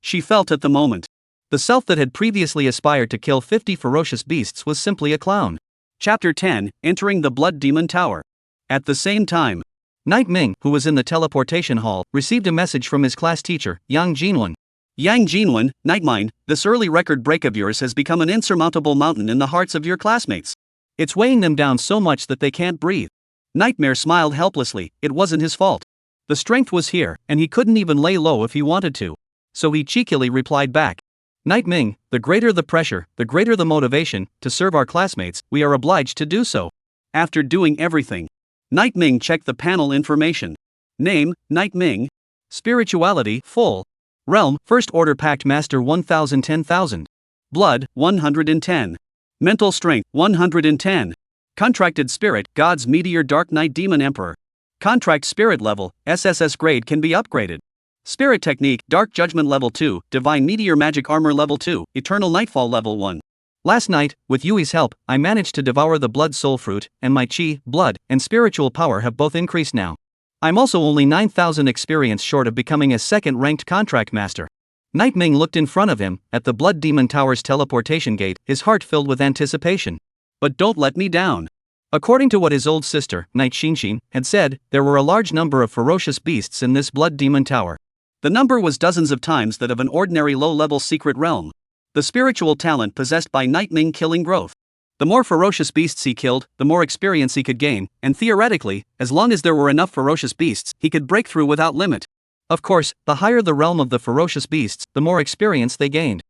S1: She felt at the moment. The self that had previously aspired to kill 50 ferocious beasts was simply a clown. Chapter 10, Entering the Blood Demon Tower. At the same time, Night Ming, who was in the teleportation hall, received a message from his class teacher, Yang Jinwen. Yang Jinwen, Nightmine, this early record break of yours has become an insurmountable mountain in the hearts of your classmates. It's weighing them down so much that they can't breathe. Nightmare smiled helplessly, it wasn't his fault. The strength was here, and he couldn't even lay low if he wanted to. So he cheekily replied back. Night Ming, the greater the pressure, the greater the motivation, to serve our classmates, we are obliged to do so. After doing everything, Night Ming checked the panel information. Name, Night Ming. Spirituality, full. Realm, First Order Pact Master 1010,000. Blood, 110. Mental Strength, 110. Contracted Spirit, God's Meteor Dark Knight Demon Emperor. Contract Spirit Level, SSS grade can be upgraded. Spirit Technique, Dark Judgment Level 2, Divine Meteor Magic Armor Level 2, Eternal Nightfall Level 1. Last night, with Yui's help, I managed to devour the blood soul fruit, and my chi, blood, and spiritual power have both increased now. I'm also only 9,000 experience short of becoming a second-ranked contract master. Night Ming looked in front of him, at the Blood Demon Tower's teleportation gate, his heart filled with anticipation. But don't let me down. According to what his old sister, Night Xinshin, had said, there were a large number of ferocious beasts in this Blood Demon Tower. The number was dozens of times that of an ordinary low-level secret realm. The spiritual talent possessed by Night Ming killing growth. The more ferocious beasts he killed, the more experience he could gain, and theoretically, as long as there were enough ferocious beasts, he could break through without limit. Of course, the higher the realm of the ferocious beasts, the more experience they gained.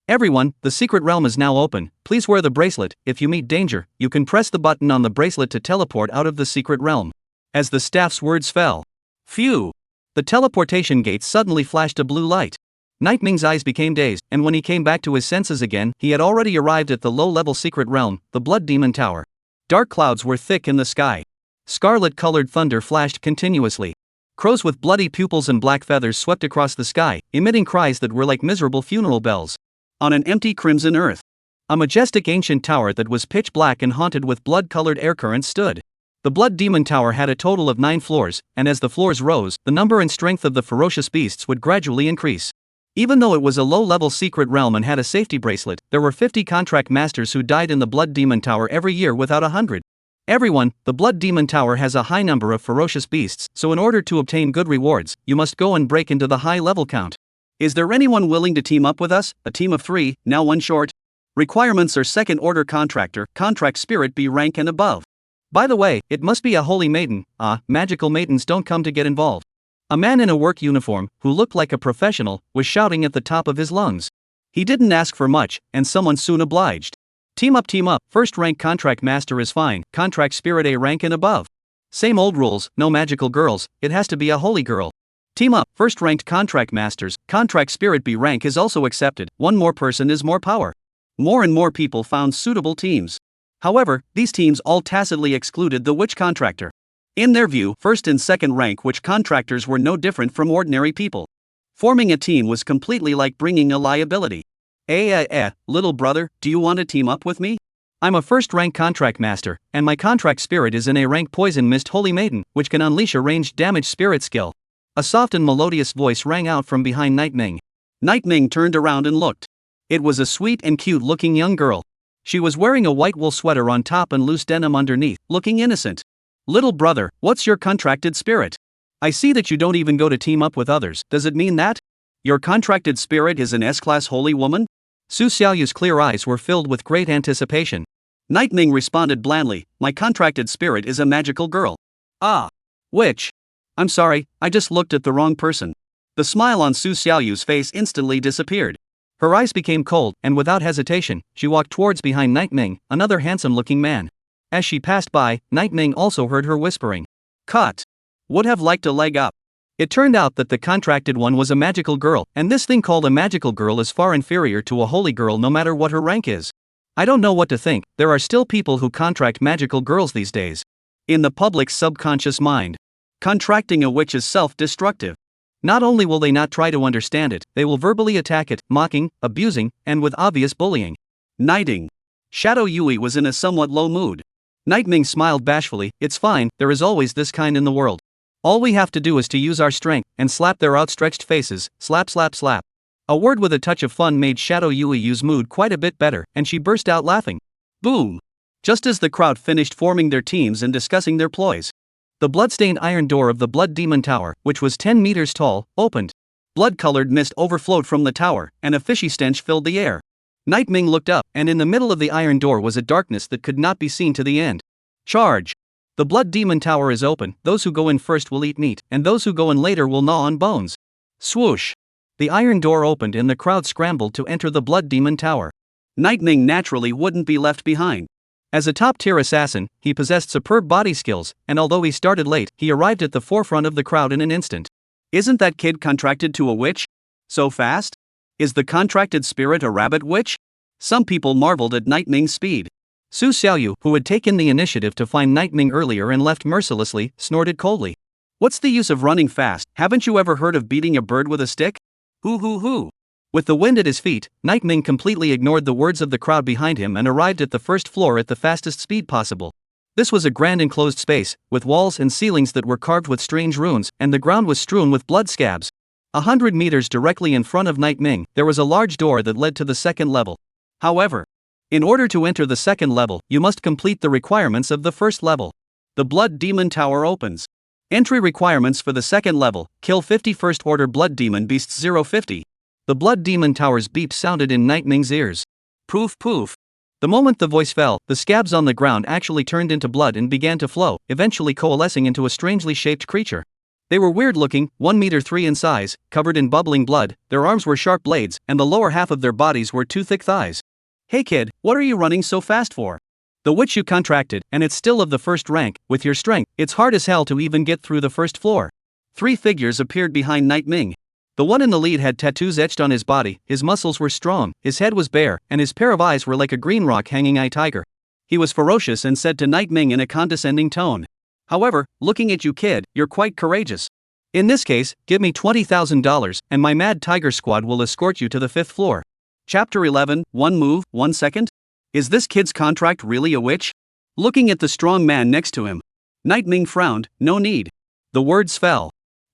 S1: Everyone, the secret realm is now open, please wear the bracelet. If you meet danger, you can press the button on the bracelet to teleport out of the secret realm. As the staff's words fell. Phew! The teleportation gate suddenly flashed a blue light. Night Ming's eyes became dazed, and when he came back to his senses again, he had already arrived at the low-level secret realm, the Blood Demon Tower. Dark clouds were thick in the sky. Scarlet-colored thunder flashed continuously. Crows with bloody pupils and black feathers swept across the sky, emitting cries that were like miserable funeral bells. On an empty crimson earth, a majestic ancient tower that was pitch black and haunted with blood-colored air currents stood. The Blood Demon Tower had a total of 9 floors, and as the floors rose, the number and strength of the ferocious beasts would gradually increase. Even though it was a low-level secret realm and had a safety bracelet, there were 50 contract masters who died in the Blood Demon Tower every year without 100. Everyone, the Blood Demon Tower has a high number of ferocious beasts, so in order to obtain good rewards, you must go and break into the high level count. Is there anyone willing to team up with us? A team of 3, now 1 short. Requirements are second order contractor, contract spirit B rank and above. By the way, it must be a holy maiden. Magical maidens don't come to get involved. A man in a work uniform, who looked like a professional, was shouting at the top of his lungs. He didn't ask for much, and someone soon obliged. Team up, first rank contract master is fine, contract spirit A rank and above. Same old rules, no magical girls, it has to be a holy girl. Team up, first ranked contract masters, contract spirit B rank is also accepted, one more person is more power. More and more people found suitable teams. However, these teams all tacitly excluded the witch contractor. In their view, first and second rank witch contractors were no different from ordinary people. Forming a team was completely like bringing a liability. Little brother, do you want to team up with me? I'm a first-rank contract master, and my contract spirit is an A-rank poison mist holy maiden, which can unleash a ranged damage spirit skill. A soft and melodious voice rang out from behind Night Ming. Nightming turned around and looked. It was a sweet and cute-looking young girl. She was wearing a white wool sweater on top and loose denim underneath, looking innocent. Little brother, what's your contracted spirit? I see that you don't even go to team up with others. Does it mean that your contracted spirit is an S-class holy woman? Su Xiaoyu's clear eyes were filled with great anticipation. Nightming responded blandly, my contracted spirit is a magical girl. Ah. Which? I'm sorry, I just looked at the wrong person. The smile on Su Xiaoyu's face instantly disappeared. Her eyes became cold, and without hesitation, she walked towards behind Nightming, another handsome-looking man. As she passed by, Nightming also heard her whispering. Cut. Would have liked a leg up. It turned out that the contracted one was a magical girl, and this thing called a magical girl is far inferior to a holy girl no matter what her rank is. I don't know what to think, there are still people who contract magical girls these days. In the public's subconscious mind, contracting a witch is self-destructive. Not only will they not try to understand it, they will verbally attack it, mocking, abusing, and with obvious bullying. Knighting. Shadow Yui was in a somewhat low mood. Nightming smiled bashfully, it's fine, there is always this kind in the world. All we have to do is to use our strength, and slap their outstretched faces, slap slap slap. A word with a touch of fun made Shadow Yui's mood quite a bit better, and she burst out laughing. Boom! Just as the crowd finished forming their teams and discussing their ploys, the blood-stained iron door of the Blood Demon Tower, which was 10 meters tall, opened. Blood-colored mist overflowed from the tower, and a fishy stench filled the air. Nightming looked up, and in the middle of the iron door was a darkness that could not be seen to the end. Charge! The Blood Demon Tower is open, those who go in first will eat meat, and those who go in later will gnaw on bones. Swoosh! The iron door opened and the crowd scrambled to enter the Blood Demon Tower. Nightming naturally wouldn't be left behind. As a top-tier assassin, he possessed superb body skills, and although he started late, he arrived at the forefront of the crowd in an instant. Isn't that kid contracted to a witch? So fast? Is the contracted spirit a rabbit witch? Some people marveled at Nightming's speed. Su Xiaoyu, who had taken the initiative to find Nightming earlier and left mercilessly, snorted coldly. What's the use of running fast? Haven't you ever heard of beating a bird with a stick? Hoo hoo hoo. With the wind at his feet, Nightming completely ignored the words of the crowd behind him and arrived at the first floor at the fastest speed possible. This was a grand enclosed space, with walls and ceilings that were carved with strange runes, and the ground was strewn with blood scabs. 100 meters directly in front of Nightming, there was a large door that led to the second level. However, in order to enter the second level, you must complete the requirements of the first level. The Blood Demon Tower opens. Entry requirements for the second level: kill 50 First Order Blood Demon Beasts 050. The Blood Demon Tower's beep sounded in Nightming's ears. Poof poof. The moment the voice fell, the scabs on the ground actually turned into blood and began to flow, eventually coalescing into a strangely shaped creature. They were weird-looking, 1 meter 3 in size, covered in bubbling blood, their arms were sharp blades, and the lower half of their bodies were 2 thick thighs. Hey kid, what are you running so fast for? The witch you contracted, and it's still of the first rank, with your strength, it's hard as hell to even get through the first floor. 3 figures appeared behind Nightming. The one in the lead had tattoos etched on his body, his muscles were strong, his head was bare, and his pair of eyes were like a green rock hanging eye tiger. He was ferocious and said to Nightming in a condescending tone. However, looking at you kid, you're quite courageous. In this case, give me $20,000, and my Mad Tiger Squad will escort you to the 5th floor. Chapter 11, 1 move, 1 second? Is this kid's contract really a witch? Looking at the strong man next to him, Nightming frowned, no need. The words fell.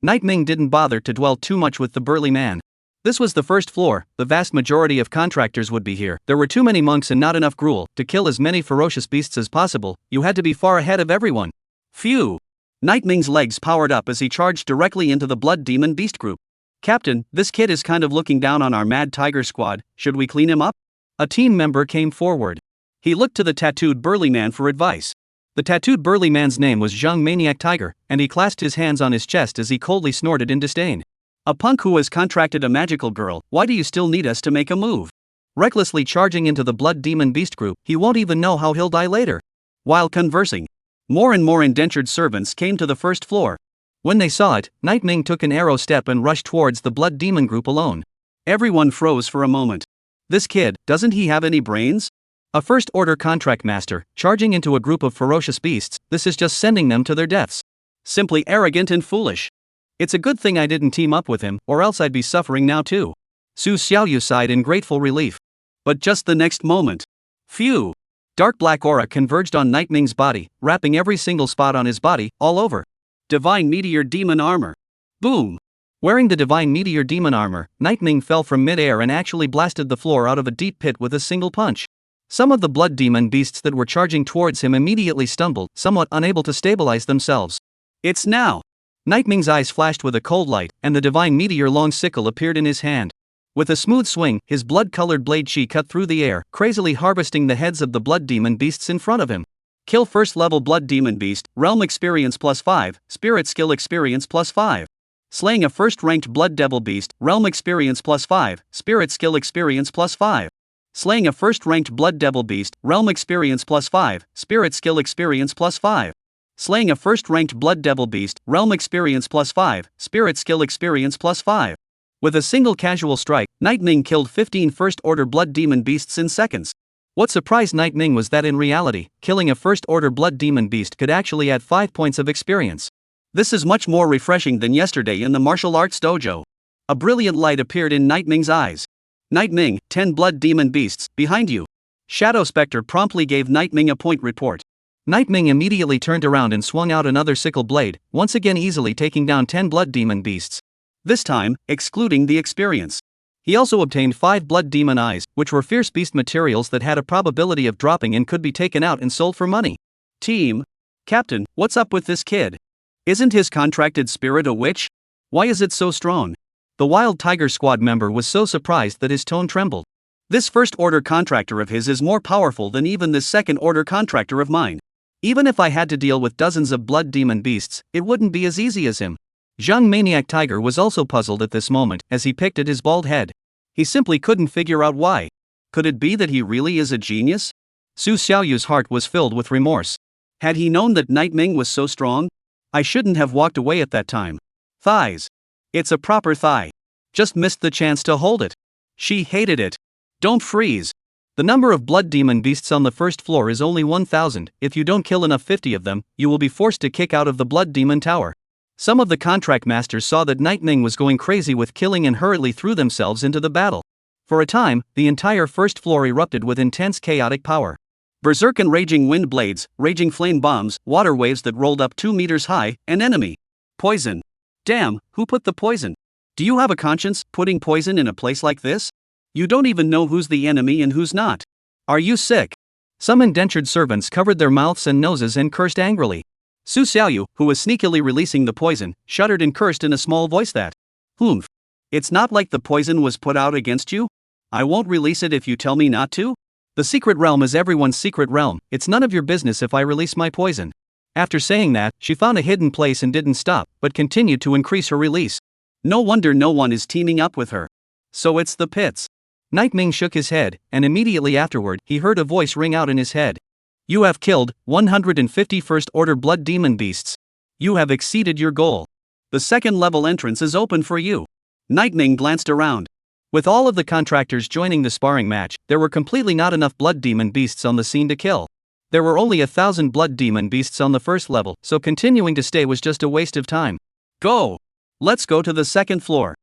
S1: Nightming didn't bother to dwell too much with the burly man. This was the first floor, the vast majority of contractors would be here. There were too many monks and not enough gruel to kill as many ferocious beasts as possible. You had to be far ahead of everyone. Phew! Nightming's legs powered up as he charged directly into the Blood Demon Beast group. Captain, this kid is kind of looking down on our Mad Tiger Squad, should we clean him up? A team member came forward. He looked to the tattooed burly man for advice. The tattooed burly man's name was Zhang Maniac Tiger, and he clasped his hands on his chest as he coldly snorted in disdain. A punk who has contracted a magical girl, why do you still need us to make a move? Recklessly charging into the Blood Demon Beast group, he won't even know how he'll die later. While conversing, more and more indentured servants came to the first floor. When they saw it, Nightming took an arrow step and rushed towards the Blood Demon group alone. Everyone froze for a moment. This kid, doesn't he have any brains? A First Order contract master, charging into a group of ferocious beasts, this is just sending them to their deaths. Simply arrogant and foolish. It's a good thing I didn't team up with him, or else I'd be suffering now too. Su Xiaoyu sighed in grateful relief. But just the next moment. Phew! Dark black aura converged on Nightming's body, wrapping every single spot on his body, all over. Divine Meteor Demon Armor. Boom! Wearing the divine meteor demon armor, Nightwing fell from mid-air and actually blasted the floor out of a deep pit with a single punch. Some of the blood demon beasts that were charging towards him immediately stumbled, somewhat unable to stabilize themselves. It's now! Nightwing's eyes flashed with a cold light, and the divine meteor long sickle appeared in his hand. With a smooth swing, his blood-colored blade chi cut through the air, crazily harvesting the heads of the blood demon beasts in front of him. Kill first level blood demon beast, realm experience +5, spirit skill experience +5. Slaying a first-ranked blood devil beast, realm experience +5, spirit skill experience +5. Slaying a first-ranked blood devil beast, realm experience +5, spirit skill experience +5. Slaying a first-ranked blood devil beast, realm experience +5, spirit skill experience +5. With a single casual strike, Nightwing killed 15 first-order blood demon beasts in seconds. What surprised Nightwing was that in reality, killing a first-order blood demon beast could actually add 5 points of experience. This is much more refreshing than yesterday in the martial arts dojo. A brilliant light appeared in Nightwing's eyes. Nightwing, 10 blood demon beasts, behind you. Shadow Spectre promptly gave Nightwing a point report. Nightwing immediately turned around and swung out another sickle blade, once again easily taking down 10 blood demon beasts. This time, excluding the experience. He also obtained 5 blood demon eyes, which were fierce beast materials that had a probability of dropping and could be taken out and sold for money. Team. Captain, what's up with this kid? Isn't his contracted spirit a witch? Why is it so strong? The Wild Tiger Squad member was so surprised that his tone trembled. This first-order contractor of his is more powerful than even this second-order contractor of mine. Even if I had to deal with dozens of blood demon beasts, it wouldn't be as easy as him. Zhang Maniac Tiger was also puzzled at this moment as he picked at his bald head. He simply couldn't figure out why. Could it be that he really is a genius? Su Xiaoyu's heart was filled with remorse. Had he known that Nightwing was so strong? I shouldn't have walked away at that time. Thighs. It's a proper thigh. Just missed the chance to hold it. She hated it. Don't freeze. The number of blood demon beasts on the first floor is only 1,000. If you don't kill enough 50 of them, you will be forced to kick out of the blood demon tower. Some of the contract masters saw that Nightwing was going crazy with killing and hurriedly threw themselves into the battle. For a time, the entire first floor erupted with intense chaotic power. Berserk and raging wind blades, raging flame bombs, water waves that rolled up 2 meters high, an enemy. Poison. Damn, who put the poison? Do you have a conscience, putting poison in a place like this? You don't even know who's the enemy and who's not. Are you sick? Some indentured servants covered their mouths and noses and cursed angrily. Su Xiaoyu, who was sneakily releasing the poison, shuddered and cursed in a small voice that, "Humph. It's not like the poison was put out against you? I won't release it if you tell me not to? The secret realm is everyone's secret realm, it's none of your business if I release my poison." After saying that, she found a hidden place and didn't stop, but continued to increase her release. No wonder no one is teaming up with her. So it's the pits. Nightwing shook his head, and immediately afterward, he heard a voice ring out in his head. You have killed 150 first-order blood demon beasts. You have exceeded your goal. The second-level entrance is open for you. Nightwing glanced around. With all of the contractors joining the sparring match, there were completely not enough blood demon beasts on the scene to kill. There were only 1,000 blood demon beasts on the first level, so continuing to stay was just a waste of time. Go! Let's go to the second floor.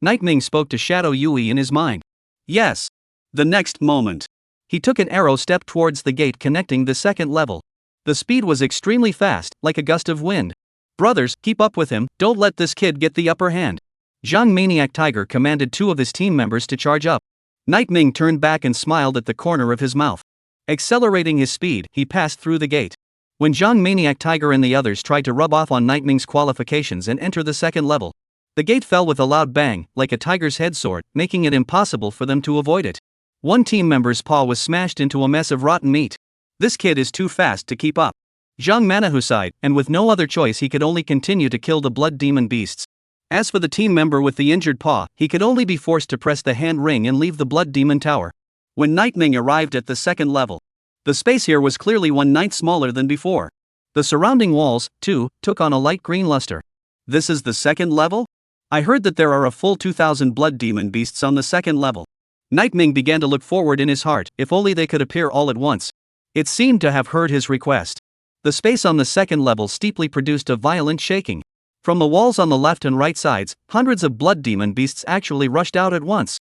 S1: Nightwing spoke to Shadow Yui in his mind. Yes. The next moment, he took an arrow step towards the gate connecting the second level. The speed was extremely fast, like a gust of wind. Brothers, keep up with him, don't let this kid get the upper hand. Zhang Maniac Tiger commanded 2 of his team members to charge up. Nightwing turned back and smiled at the corner of his mouth. Accelerating his speed, he passed through the gate. When Zhang Maniac Tiger and the others tried to rub off on Nightwing's qualifications and enter the second level, the gate fell with a loud bang, like a tiger's head sword, making it impossible for them to avoid it. One team member's paw was smashed into a mess of rotten meat. This kid is too fast to keep up. Zhang Manahu sighed, and with no other choice he could only continue to kill the blood demon beasts. As for the team member with the injured paw, he could only be forced to press the hand ring and leave the blood demon tower. When Nightwing arrived at the second level, the space here was clearly 1/9 smaller than before. The surrounding walls, too, took on a light green luster. This is the second level? I heard that there are a full 2,000 blood demon beasts on the second level. Nightwing began to look forward in his heart, if only they could appear all at once. It seemed to have heard his request. The space on the second level steeply produced a violent shaking. From the walls on the left and right sides, hundreds of blood demon beasts actually rushed out at once.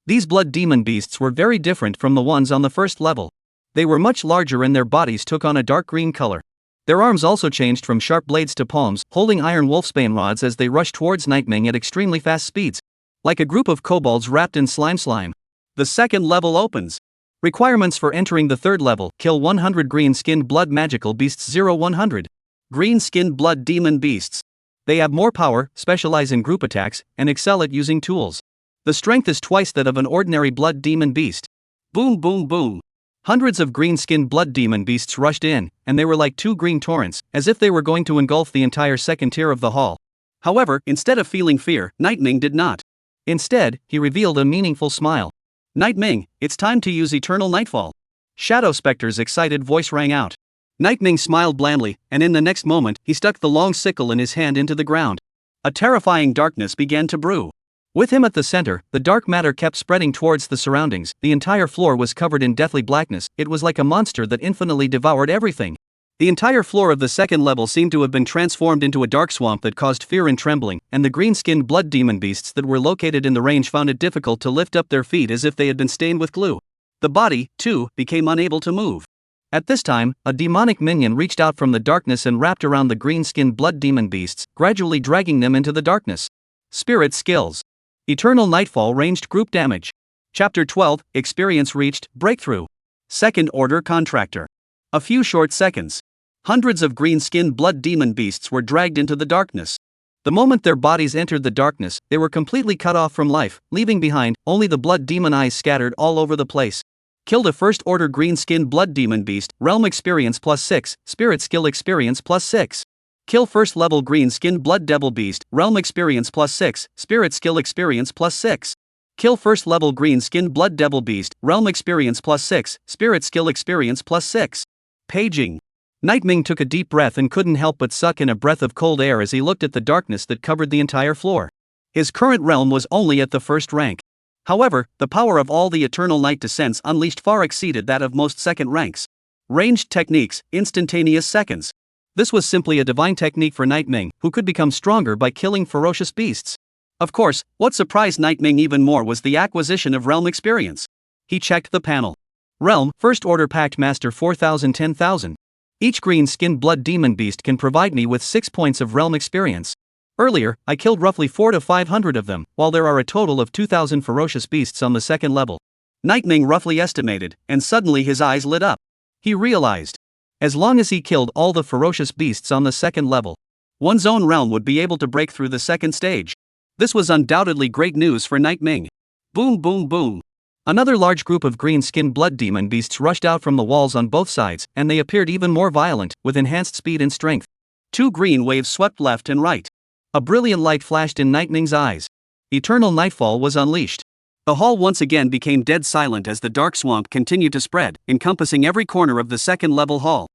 S1: These blood demon beasts were very different from the ones on the first level. They were much larger and their bodies took on a dark green color. Their arms also changed from sharp blades to palms, holding iron wolfsbane rods as they rushed towards Nightming at extremely fast speeds. Like a group of kobolds wrapped in slime. The second level opens. Requirements for entering the third level: kill 100 green-skinned blood magical beasts. 100 green-skinned blood demon beasts. They have more power, specialize in group attacks, and excel at using tools. The strength is twice that of an ordinary blood demon beast. Boom boom boom. Hundreds of green-skinned blood demon beasts rushed in, and they were like two green torrents, as if they were going to engulf the entire second tier of the hall. However, instead of feeling fear, Nightming did not. Instead, he revealed a meaningful smile. Nightming, it's time to use Eternal Nightfall. Shadow Specter's excited voice rang out. Nightming smiled blandly, and in the next moment, he stuck the long sickle in his hand into the ground. A terrifying darkness began to brew. With him at the center, the dark matter kept spreading towards the surroundings. The entire floor was covered in deathly blackness. It was like a monster that infinitely devoured everything. The entire floor of the second level seemed to have been transformed into a dark swamp that caused fear and trembling, and the green-skinned blood demon beasts that were located in the range found it difficult to lift up their feet as if they had been stained with glue. The body, too, became unable to move. At this time, a demonic minion reached out from the darkness and wrapped around the green-skinned blood demon beasts, gradually dragging them into the darkness. Spirit skills. Eternal Nightfall ranged group damage. Chapter 12, Experience reached, Breakthrough. Second Order Contractor. A few short seconds. Hundreds of green-skinned blood demon beasts were dragged into the darkness. The moment their bodies entered the darkness, they were completely cut off from life, leaving behind only the blood demon eyes scattered all over the place. Killed a First Order green-skinned blood demon beast, Realm Experience +6, Spirit Skill Experience +6. Kill First Level green-skinned blood devil beast, Realm Experience +6, Spirit Skill Experience +6. Kill First Level green-skinned blood devil beast, Realm Experience +6, Spirit Skill Experience +6. Paging. Nightming took a deep breath and couldn't help but suck in a breath of cold air as he looked at the darkness that covered the entire floor. His current realm was only at the first rank. However, the power of all the Eternal Night Descents unleashed far exceeded that of most second ranks. Ranged techniques, instantaneous seconds. This was simply a divine technique for Nightming, who could become stronger by killing ferocious beasts. Of course, what surprised Nightming even more was the acquisition of Realm Experience. He checked the panel. Realm, First Order Pact Master 4000 10,000. Each green-skinned blood demon beast can provide me with 6 points of Realm Experience. Earlier, I killed roughly 400 to 500 of them, while there are a total of 2,000 ferocious beasts on the second level. Nightming roughly estimated, and suddenly his eyes lit up. He realized. As long as he killed all the ferocious beasts on the second level, one's own realm would be able to break through the second stage. This was undoubtedly great news for Nightming. Boom boom boom. Another large group of green-skinned blood demon beasts rushed out from the walls on both sides, and they appeared even more violent, with enhanced speed and strength. 2 green waves swept left and right. A brilliant light flashed in Nightming's eyes. Eternal Nightfall was unleashed. The hall once again became dead silent as the dark swamp continued to spread, encompassing every corner of the second-level hall.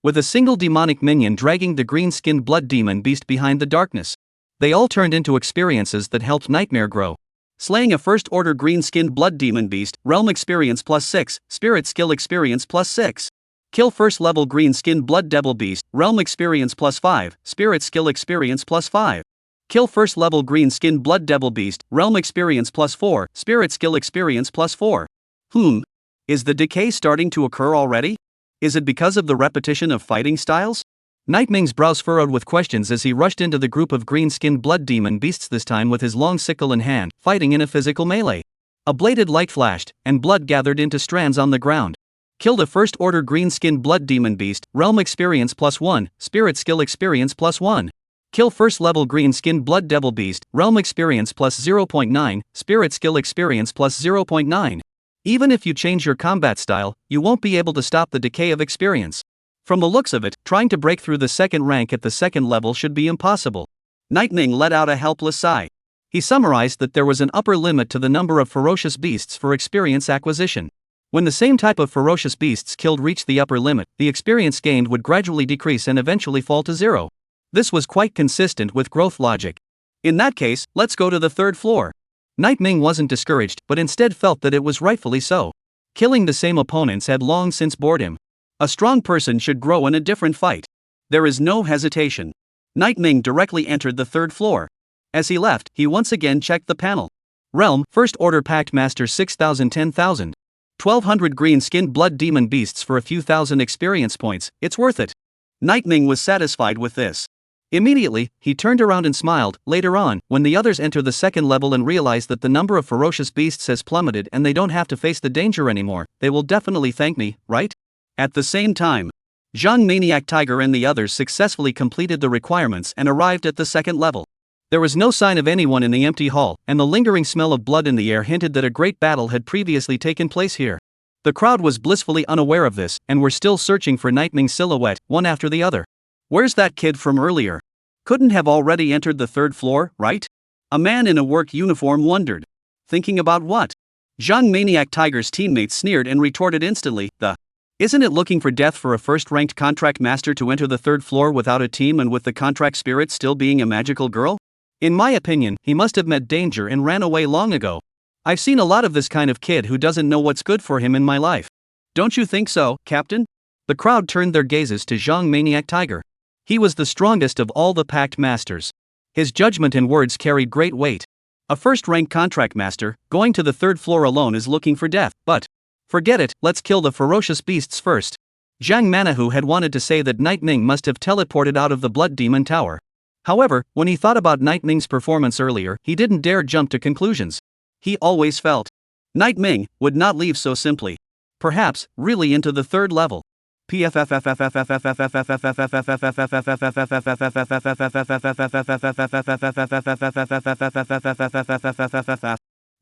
S1: With a single demonic minion dragging the green-skinned blood demon beast behind the darkness, they all turned into experiences that helped Nightmare grow. Slaying a First Order green-skinned blood demon beast, Realm Experience +6, Spirit Skill Experience +6. Kill First Level green-skinned blood devil beast, Realm Experience +5, Spirit Skill Experience +5. Kill First Level green-skinned blood devil beast, Realm Experience +4, Spirit Skill Experience +4. Is the decay starting to occur already? Is it because of the repetition of fighting styles? Nightming's brows furrowed with questions as he rushed into the group of green-skinned blood demon beasts, this time with his long sickle in hand, fighting in a physical melee. A bladed light flashed, and blood gathered into strands on the ground. Killed a First Order green-skinned blood demon beast, Realm Experience +1, Spirit Skill Experience +1. Kill First Level green-skinned blood devil beast, Realm Experience +0.9, Spirit Skill Experience +0.9. Even if you change your combat style, you won't be able to stop the decay of experience. From the looks of it, trying to break through the second rank at the second level should be impossible. Nightming let out a helpless sigh. He summarized that there was an upper limit to the number of ferocious beasts for experience acquisition. When the same type of ferocious beasts killed reached the upper limit, the experience gained would gradually decrease and eventually fall to 0. This was quite consistent with growth logic. In that case, let's go to the third floor. Nightming wasn't discouraged, but instead felt that it was rightfully so. Killing the same opponents had long since bored him. A strong person should grow in a different fight. There is no hesitation. Nightming directly entered the third floor. As he left, he once again checked the panel. Realm, First Order Pact Master 6000 10,000. 1200 green-skinned blood demon beasts for a few thousand experience points, it's worth it. Nightming was satisfied with this. Immediately, he turned around and smiled. Later on, when the others enter the second level and realize that the number of ferocious beasts has plummeted and they don't have to face the danger anymore, they will definitely thank me, right? At the same time, Zhang Maniac Tiger and the others successfully completed the requirements and arrived at the second level. There was no sign of anyone in the empty hall, and the lingering smell of blood in the air hinted that a great battle had previously taken place here. The crowd was blissfully unaware of this, and were still searching for Nightming's silhouette, one after the other. Where's that kid from earlier? Couldn't have already entered the third floor, right? A man in a work uniform wondered. Thinking about what? Zhang Maniac Tiger's teammates sneered and retorted instantly, Isn't it looking for death for a first-ranked contract master to enter the third floor without a team and with the contract spirit still being a magical girl? In my opinion, he must have met danger and ran away long ago. I've seen a lot of this kind of kid who doesn't know what's good for him in my life. Don't you think so, Captain? The crowd turned their gazes to Zhang Maniac Tiger. He was the strongest of all the pact masters. His judgment and words carried great weight. A first-rank contract master, going to the third floor alone is looking for death, but forget it, let's kill the ferocious beasts first. Zhang Manahu had wanted to say that Nightming must have teleported out of the Blood Demon Tower. However, when he thought about Nightming's performance earlier, he didn't dare jump to conclusions. He always felt Nightming would not leave so simply. Perhaps, really into the third level.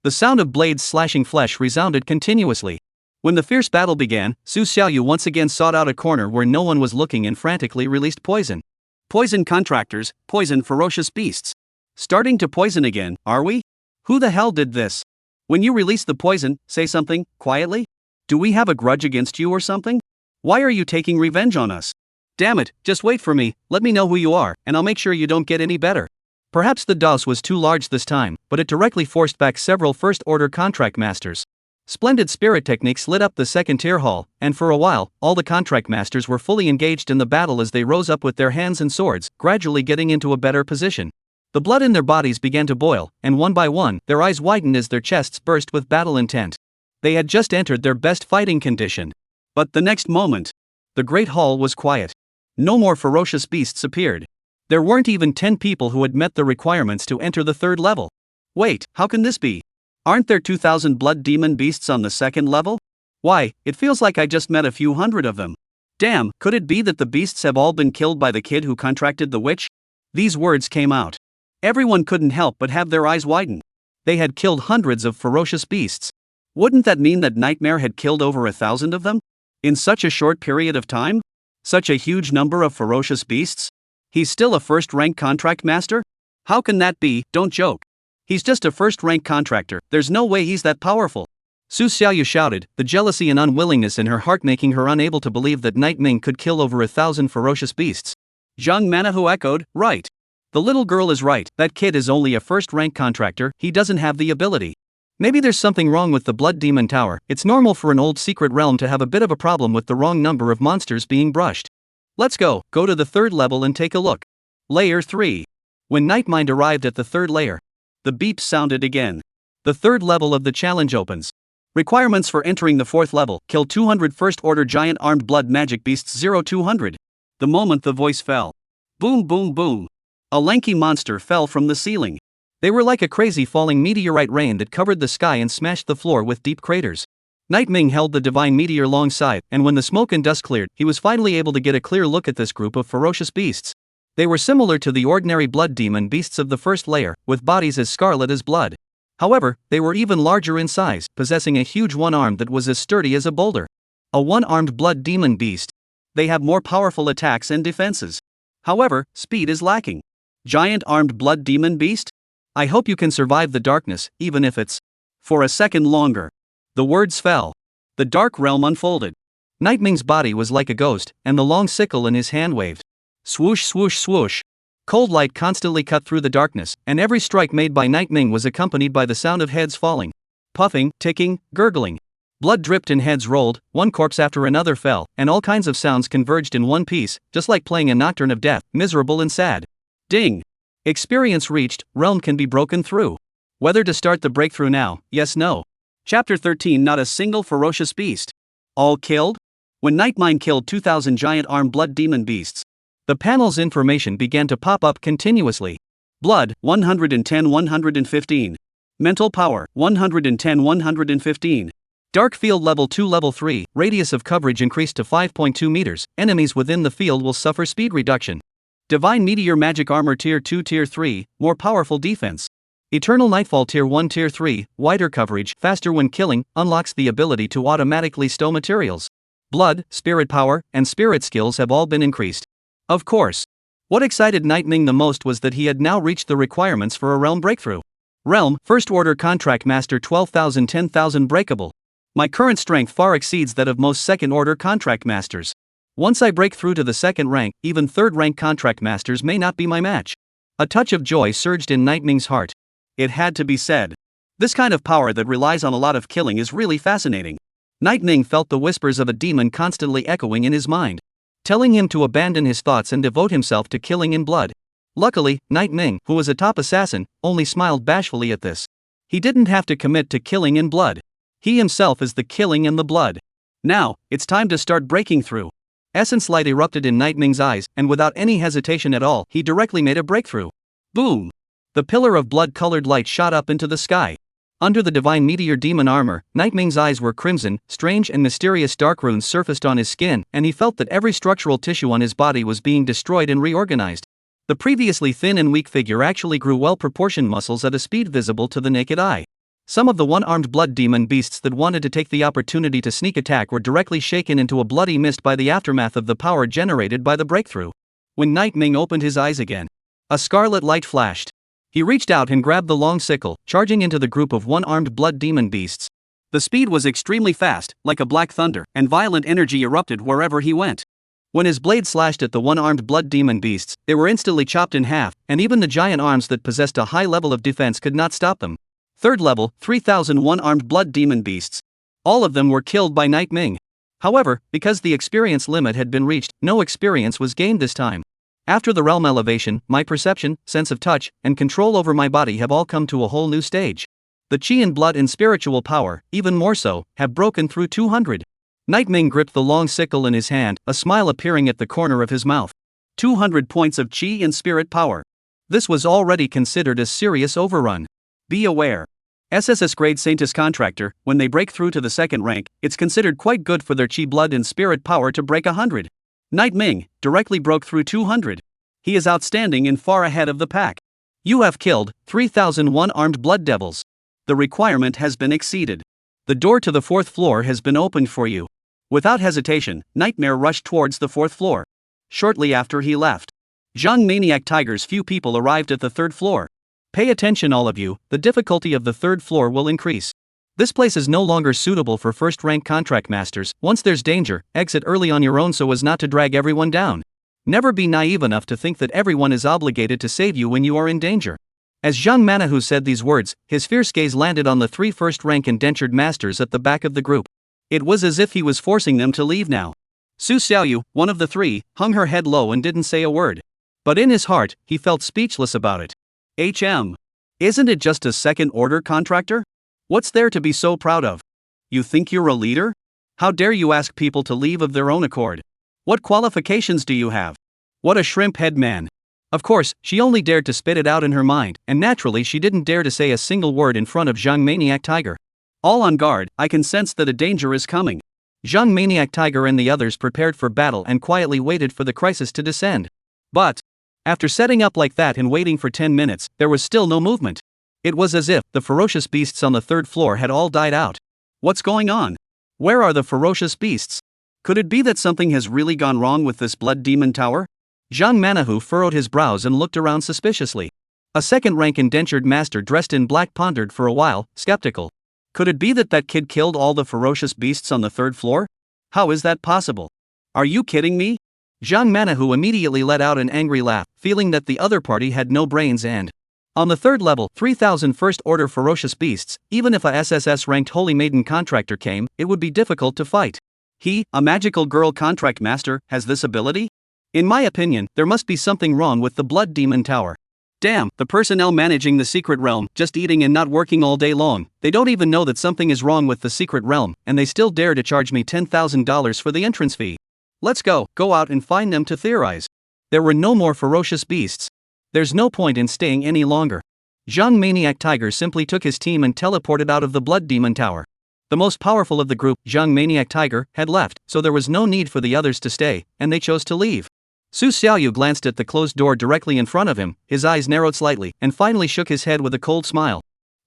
S1: The sound of blades slashing flesh resounded continuously. When the fierce battle began, Su Xiaoyu once again sought out a corner where no one was looking and frantically released poison. Poison contractors, poison ferocious beasts. Starting to poison again, are we? Who the hell did this? When you release the poison, say something, quietly? Do we have a grudge against you or something? Why are you taking revenge on us? Damn it, just wait for me, let me know who you are, and I'll make sure you don't get any better. Perhaps the dose was too large this time, but it directly forced back several first-order contract masters. Splendid spirit techniques lit up the second-tier hall, and for a while, all the contract masters were fully engaged in the battle as they rose up with their hands and swords, gradually getting into a better position. The blood in their bodies began to boil, and one by one, their eyes widened as their chests burst with battle intent. They had just entered their best fighting condition. But the next moment, the great hall was quiet. No more ferocious beasts appeared. There weren't even 10 people who had met the requirements to enter the third level. Wait, how can this be? Aren't there 2,000 blood demon beasts on the second level? Why, it feels like I just met a few hundred of them. Damn, could it be that the beasts have all been killed by the kid who contracted the witch? These words came out. Everyone couldn't help but have their eyes widen. They had killed hundreds of ferocious beasts. Wouldn't that mean that Nightmare had killed over 1,000 of them? In such a short period of time? Such a huge number of ferocious beasts? He's still a first-rank contract master? How can that be? Don't joke. He's just a first-rank contractor, there's no way he's that powerful. Su Xiaoyu shouted, the jealousy and unwillingness in her heart making her unable to believe that Nightming could kill over 1,000 ferocious beasts. Zhang Manahu echoed, right. The little girl is right, that kid is only a first-rank contractor, he doesn't have the ability. Maybe there's something wrong with the Blood Demon Tower. It's normal for an old secret realm to have a bit of a problem with the wrong number of monsters being brushed. Let's go to the third level and take a look. Layer 3. When Nightmind arrived at the third layer, the beep sounded again. The third level of the challenge opens. Requirements for entering the fourth level, kill 200 first-order giant armed blood magic beasts 0200. The moment the voice fell. Boom boom boom. A lanky monster fell from the ceiling. They were like a crazy falling meteorite rain that covered the sky and smashed the floor with deep craters. Nightming held the divine meteor alongside, and when the smoke and dust cleared, he was finally able to get a clear look at this group of ferocious beasts. They were similar to the ordinary blood demon beasts of the first layer, with bodies as scarlet as blood. However, they were even larger in size, possessing a huge one arm that was as sturdy as a boulder. A one-armed blood demon beast. They have more powerful attacks and defenses. However, speed is lacking. Giant armed blood demon beast? I hope you can survive the darkness, even if it's for a second longer. The words fell. The dark realm unfolded. Nightming's body was like a ghost, and the long sickle in his hand waved. Swoosh swoosh swoosh. Cold light constantly cut through the darkness, and every strike made by Nightming was accompanied by the sound of heads falling. Puffing, ticking, gurgling. Blood dripped and heads rolled, one corpse after another fell, and all kinds of sounds converged in one piece, just like playing a nocturne of death, miserable and sad. Ding! Experience reached, realm can be broken through. Whether to start the breakthrough now, yes no. Chapter 13. Not a single ferocious beast. All killed? when Nightmine killed 2,000 giant armed blood demon beasts. The panel's information began to pop up continuously. Blood, 110-115. Mental power, 110-115. Dark field level 2 level 3, radius of coverage increased to 5.2 meters, enemies within the field will suffer speed reduction. Divine Meteor Magic Armor Tier 2 Tier 3, more powerful defense. Eternal Nightfall Tier 1 Tier 3, wider coverage, faster when killing, unlocks the ability to automatically stow materials. Blood, spirit power, and spirit skills have all been increased. Of course. What excited Nightming the most was that he had now reached the requirements for a realm breakthrough. Realm, First Order Contract Master 12,000 10,000 breakable. My current strength far exceeds that of most Second Order Contract Masters. Once I break through to the second rank, even third rank Contract Masters may not be my match. A touch of joy surged in Nightming's heart. It had to be said. This kind of power that relies on a lot of killing is really fascinating. Nightming felt the whispers of a demon constantly echoing in his mind, telling him to abandon his thoughts and devote himself to killing in blood. Luckily, Nightming, who was a top assassin, only smiled bashfully at this. He didn't have to commit to killing in blood. He himself is the killing and the blood. Now, it's time to start breaking through. Essence light erupted in Nightming's eyes, and without any hesitation at all, he directly made a breakthrough. Boom! The pillar of blood-colored light shot up into the sky. Under the divine meteor demon armor, Nightming's eyes were crimson, strange and mysterious dark runes surfaced on his skin, and he felt that every structural tissue on his body was being destroyed and reorganized. The previously thin and weak figure actually grew well-proportioned muscles at a speed visible to the naked eye. Some of the one-armed blood demon beasts that wanted to take the opportunity to sneak attack were directly shaken into a bloody mist by the aftermath of the power generated by the breakthrough. When Nightming opened his eyes again, a scarlet light flashed. He reached out and grabbed the long sickle, charging into the group of one-armed blood demon beasts. The speed was extremely fast, like a black thunder, and violent energy erupted wherever he went. When his blade slashed at the one-armed blood demon beasts, they were instantly chopped in half, and even the giant arms that possessed a high level of defense could not stop them. Third level, 3,000 one-armed blood demon beasts. All of them were killed by Nightming. However, because the experience limit had been reached, no experience was gained this time. After the realm elevation, my perception, sense of touch, and control over my body have all come to a whole new stage. The chi and blood and spiritual power, even more so, have broken through 200. Nightming gripped the long sickle in his hand, a smile appearing at the corner of his mouth. 200 points of chi and spirit power. This was already considered a serious overrun. Be aware. SSS grade Saintus contractor, when they break through to the second rank, it's considered quite good for their chi blood and spirit power to break 100. Nightming directly broke through 200. He is outstanding and far ahead of the pack. You have killed 3,000 one-armed blood devils. The requirement has been exceeded. The door to the fourth floor has been opened for you. Without hesitation, Nightmare rushed towards the fourth floor. Shortly after he left, Zhang Maniac Tiger's few people arrived at the third floor. Pay attention all of you, the difficulty of the third floor will increase. This place is no longer suitable for first-rank contract masters. Once there's danger, exit early on your own so as not to drag everyone down. Never be naive enough to think that everyone is obligated to save you when you are in danger. As Zhang Manahu said these words, his fierce gaze landed on the 3 first-rank indentured masters at the back of the group. It was as if he was forcing them to leave now. Su Xiaoyu, one of the 3, hung her head low and didn't say a word. But in his heart, he felt speechless about it. Isn't it just a second-order contractor? What's there to be so proud of? You think you're a leader? How dare you ask people to leave of their own accord? What qualifications do you have? What a shrimp-head man. Of course, she only dared to spit it out in her mind, and naturally she didn't dare to say a single word in front of Zhang Maniac Tiger. All on guard, I can sense that a danger is coming. Zhang Maniac Tiger and the others prepared for battle and quietly waited for the crisis to descend. But after setting up like that and waiting for 10 minutes, there was still no movement. It was as if the ferocious beasts on the third floor had all died out. What's going on? Where are the ferocious beasts? Could it be that something has really gone wrong with this blood demon tower? Zhang Manahu furrowed his brows and looked around suspiciously. A second-rank indentured master dressed in black pondered for a while, skeptical. Could it be that that kid killed all the ferocious beasts on the third floor? How is that possible? Are you kidding me? Zhang Manahu immediately let out an angry laugh, feeling that the other party had no brains and on the third level, 3,000 first-order ferocious beasts, even if a SSS-ranked Holy Maiden contractor came, it would be difficult to fight. He, a magical girl contract master, has this ability? In my opinion, there must be something wrong with the Blood Demon Tower. Damn, the personnel managing the secret realm, just eating and not working all day long. They don't even know that something is wrong with the secret realm, and they still dare to charge me $10,000 for the entrance fee. Let's go out and find them to theorize. There were no more ferocious beasts. There's no point in staying any longer. Zhang Maniac Tiger simply took his team and teleported out of the Blood Demon Tower. The most powerful of the group, Zhang Maniac Tiger, had left, so there was no need for the others to stay, and they chose to leave. Su Xiaoyu glanced at the closed door directly in front of him, his eyes narrowed slightly, and finally shook his head with a cold smile.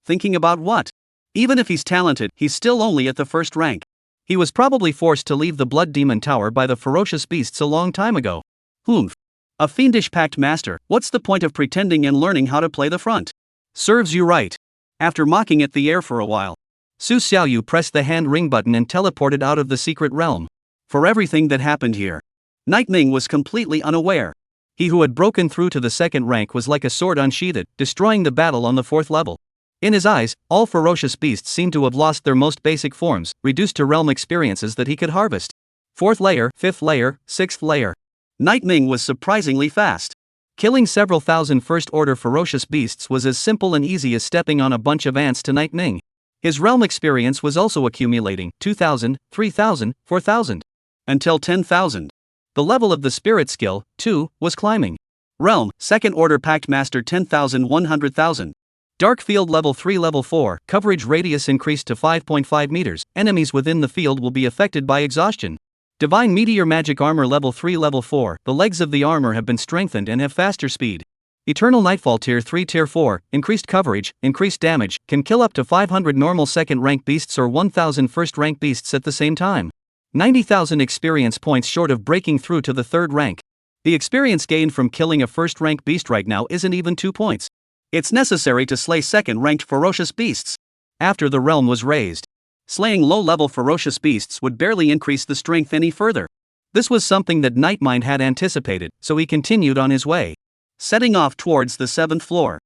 S1: Thinking about what? Even if he's talented, he's still only at the first rank. He was probably forced to leave the Blood Demon Tower by the ferocious beasts a long time ago. Humph. A fiendish pact master, what's the point of pretending and learning how to play the front? Serves you right. After mocking at the air for a while, Su Xiaoyu pressed the hand ring button and teleported out of the secret realm. For everything that happened here, Night Ming was completely unaware. He who had broken through to the second rank was like a sword unsheathed, destroying the battle on the fourth level. In his eyes, all ferocious beasts seemed to have lost their most basic forms, reduced to realm experiences that he could harvest. Fourth layer, fifth layer, sixth layer. Night Ming was surprisingly fast. Killing several thousand first-order ferocious beasts was as simple and easy as stepping on a bunch of ants to Night Ming. His realm experience was also accumulating, 2,000, 3,000, 4,000. Until 10,000. The level of the spirit skill, too, was climbing. Realm, second order pact master 10,000 100,000. Dark field level 3 level 4, coverage radius increased to 5.5 meters, enemies within the field will be affected by exhaustion. Divine Meteor Magic Armor level 3 level 4, the legs of the armor have been strengthened and have faster speed. Eternal Nightfall tier 3 tier 4, increased coverage, increased damage, can kill up to 500 normal second rank beasts or 1,000 first rank beasts at the same time. 90,000 experience points short of breaking through to the third rank. The experience gained from killing a first rank beast right now isn't even 2 points. It's necessary to slay second ranked ferocious beasts. After the realm was raised, slaying low-level ferocious beasts would barely increase the strength any further. This was something that Nightmind had anticipated, so he continued on his way, setting off towards the 7th floor.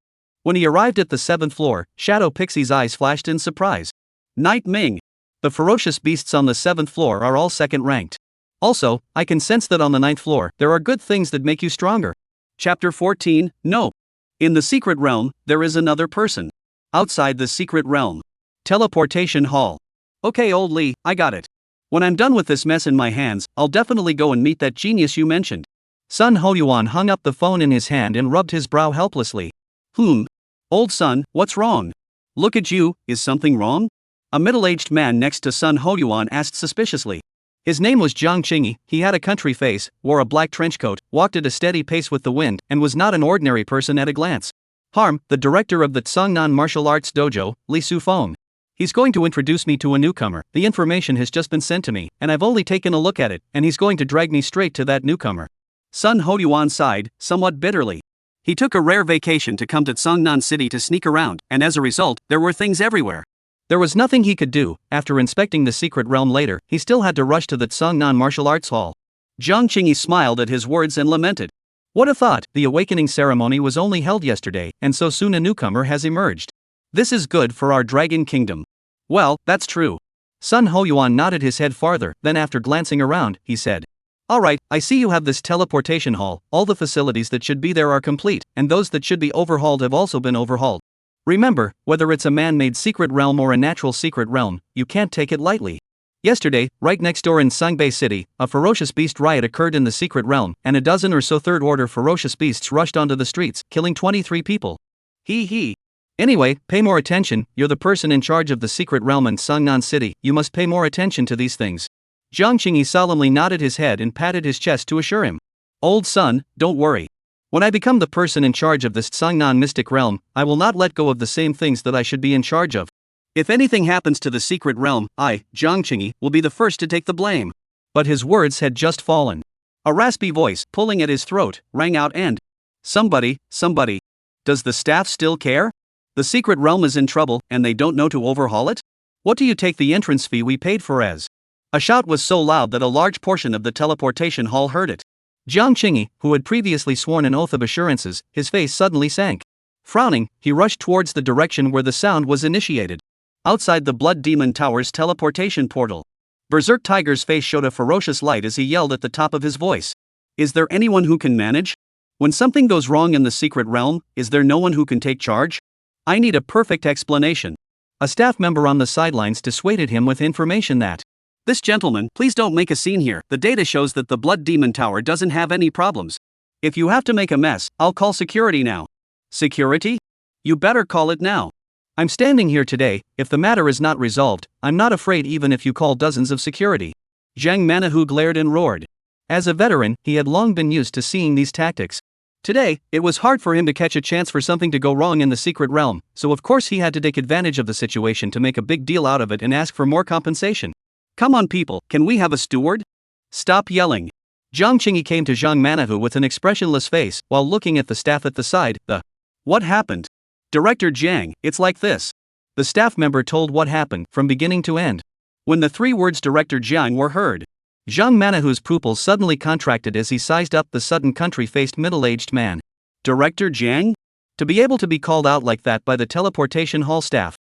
S1: When he arrived at the 7th floor, Shadow Pixie's eyes flashed in surprise. Night Ming. The ferocious beasts on the 7th floor are all second-ranked. Also, I can sense that on the 9th floor, there are good things that make you stronger. Chapter 14, No. In the secret realm, there is another person. Outside the secret realm. Teleportation hall. Okay, old Lee, I got it. When I'm done with this mess in my hands, I'll definitely go and meet that genius you mentioned. Sun Hoyuan hung up the phone in his hand and rubbed his brow helplessly. Old son, what's wrong? Look at you, is something wrong? A middle-aged man next to Sun Hoyuan asked suspiciously. His name was Jiang Qingyi, he had a country face, wore a black trench coat, walked at a steady pace with the wind, and was not an ordinary person at a glance. Harm, the director of the Tsungnan Martial Arts Dojo, Li Sufeng. He's going to introduce me to a newcomer. The information has just been sent to me, and I've only taken a look at it, and he's going to drag me straight to that newcomer. Sun Hoyuan sighed, somewhat bitterly. He took a rare vacation to come to Tsungnan City to sneak around, and as a result, there were things everywhere. There was nothing he could do. After inspecting the secret realm later, he still had to rush to the Tsungnan Martial Arts Hall. Jiang Qingyi smiled at his words and lamented. What a thought, the awakening ceremony was only held yesterday, and so soon a newcomer has emerged. This is good for our Dragon Kingdom. Well, that's true. Sun Hoyuan nodded his head farther, then after glancing around, he said. Alright, I see you have this teleportation hall, all the facilities that should be there are complete, and those that should be overhauled have also been overhauled. Remember, whether it's a man-made secret realm or a natural secret realm, you can't take it lightly. Yesterday, right next door in Sangbei City, a ferocious beast riot occurred in the secret realm, and a dozen or so third-order ferocious beasts rushed onto the streets, killing 23 people. Hee. Anyway, pay more attention, you're the person in charge of the secret realm in Tsungnan City, you must pay more attention to these things. Jiang Qingyi solemnly nodded his head and patted his chest to assure him. Old son, don't worry. When I become the person in charge of this Tsungnan mystic realm, I will not let go of the same things that I should be in charge of. If anything happens to the secret realm, I, Jiang Qingyi, will be the first to take the blame. But his words had just fallen. A raspy voice, pulling at his throat, rang out and, Somebody. Does the staff still care? The secret realm is in trouble, and they don't know to overhaul it? What do you take the entrance fee we paid for as? A shout was so loud that a large portion of the teleportation hall heard it. Jiang Qingyi, who had previously sworn an oath of assurances, his face suddenly sank. Frowning, he rushed towards the direction where the sound was initiated. Outside the Blood Demon Tower's teleportation portal, Berserk Tiger's face showed a ferocious light as he yelled at the top of his voice. Is there anyone who can manage? When something goes wrong in the secret realm, is there no one who can take charge? I need a perfect explanation. A staff member on the sidelines dissuaded him with information that, "This gentleman, please don't make a scene here. The data shows that the Blood Demon Tower doesn't have any problems. If you have to make a mess, I'll call security now." Security? You better call it now. I'm standing here today. If the matter is not resolved, I'm not afraid even if you call dozens of security. Zhang Manahu glared and roared. As a veteran, he had long been used to seeing these tactics. Today, it was hard for him to catch a chance for something to go wrong in the secret realm, so of course he had to take advantage of the situation to make a big deal out of it and ask for more compensation. "Come on people, can we have a steward?" "Stop yelling." Jiang Qingyi came to Zhang Manahu with an expressionless face, while looking at the staff at the side. What happened? "Director Jiang, it's like this." The staff member told what happened, from beginning to end. When the three words Director Jiang were heard, Zhang Manahu's pupils suddenly contracted as he sized up the sudden country-faced middle-aged man. Director Jiang? To be able to be called out like that by the teleportation hall staff.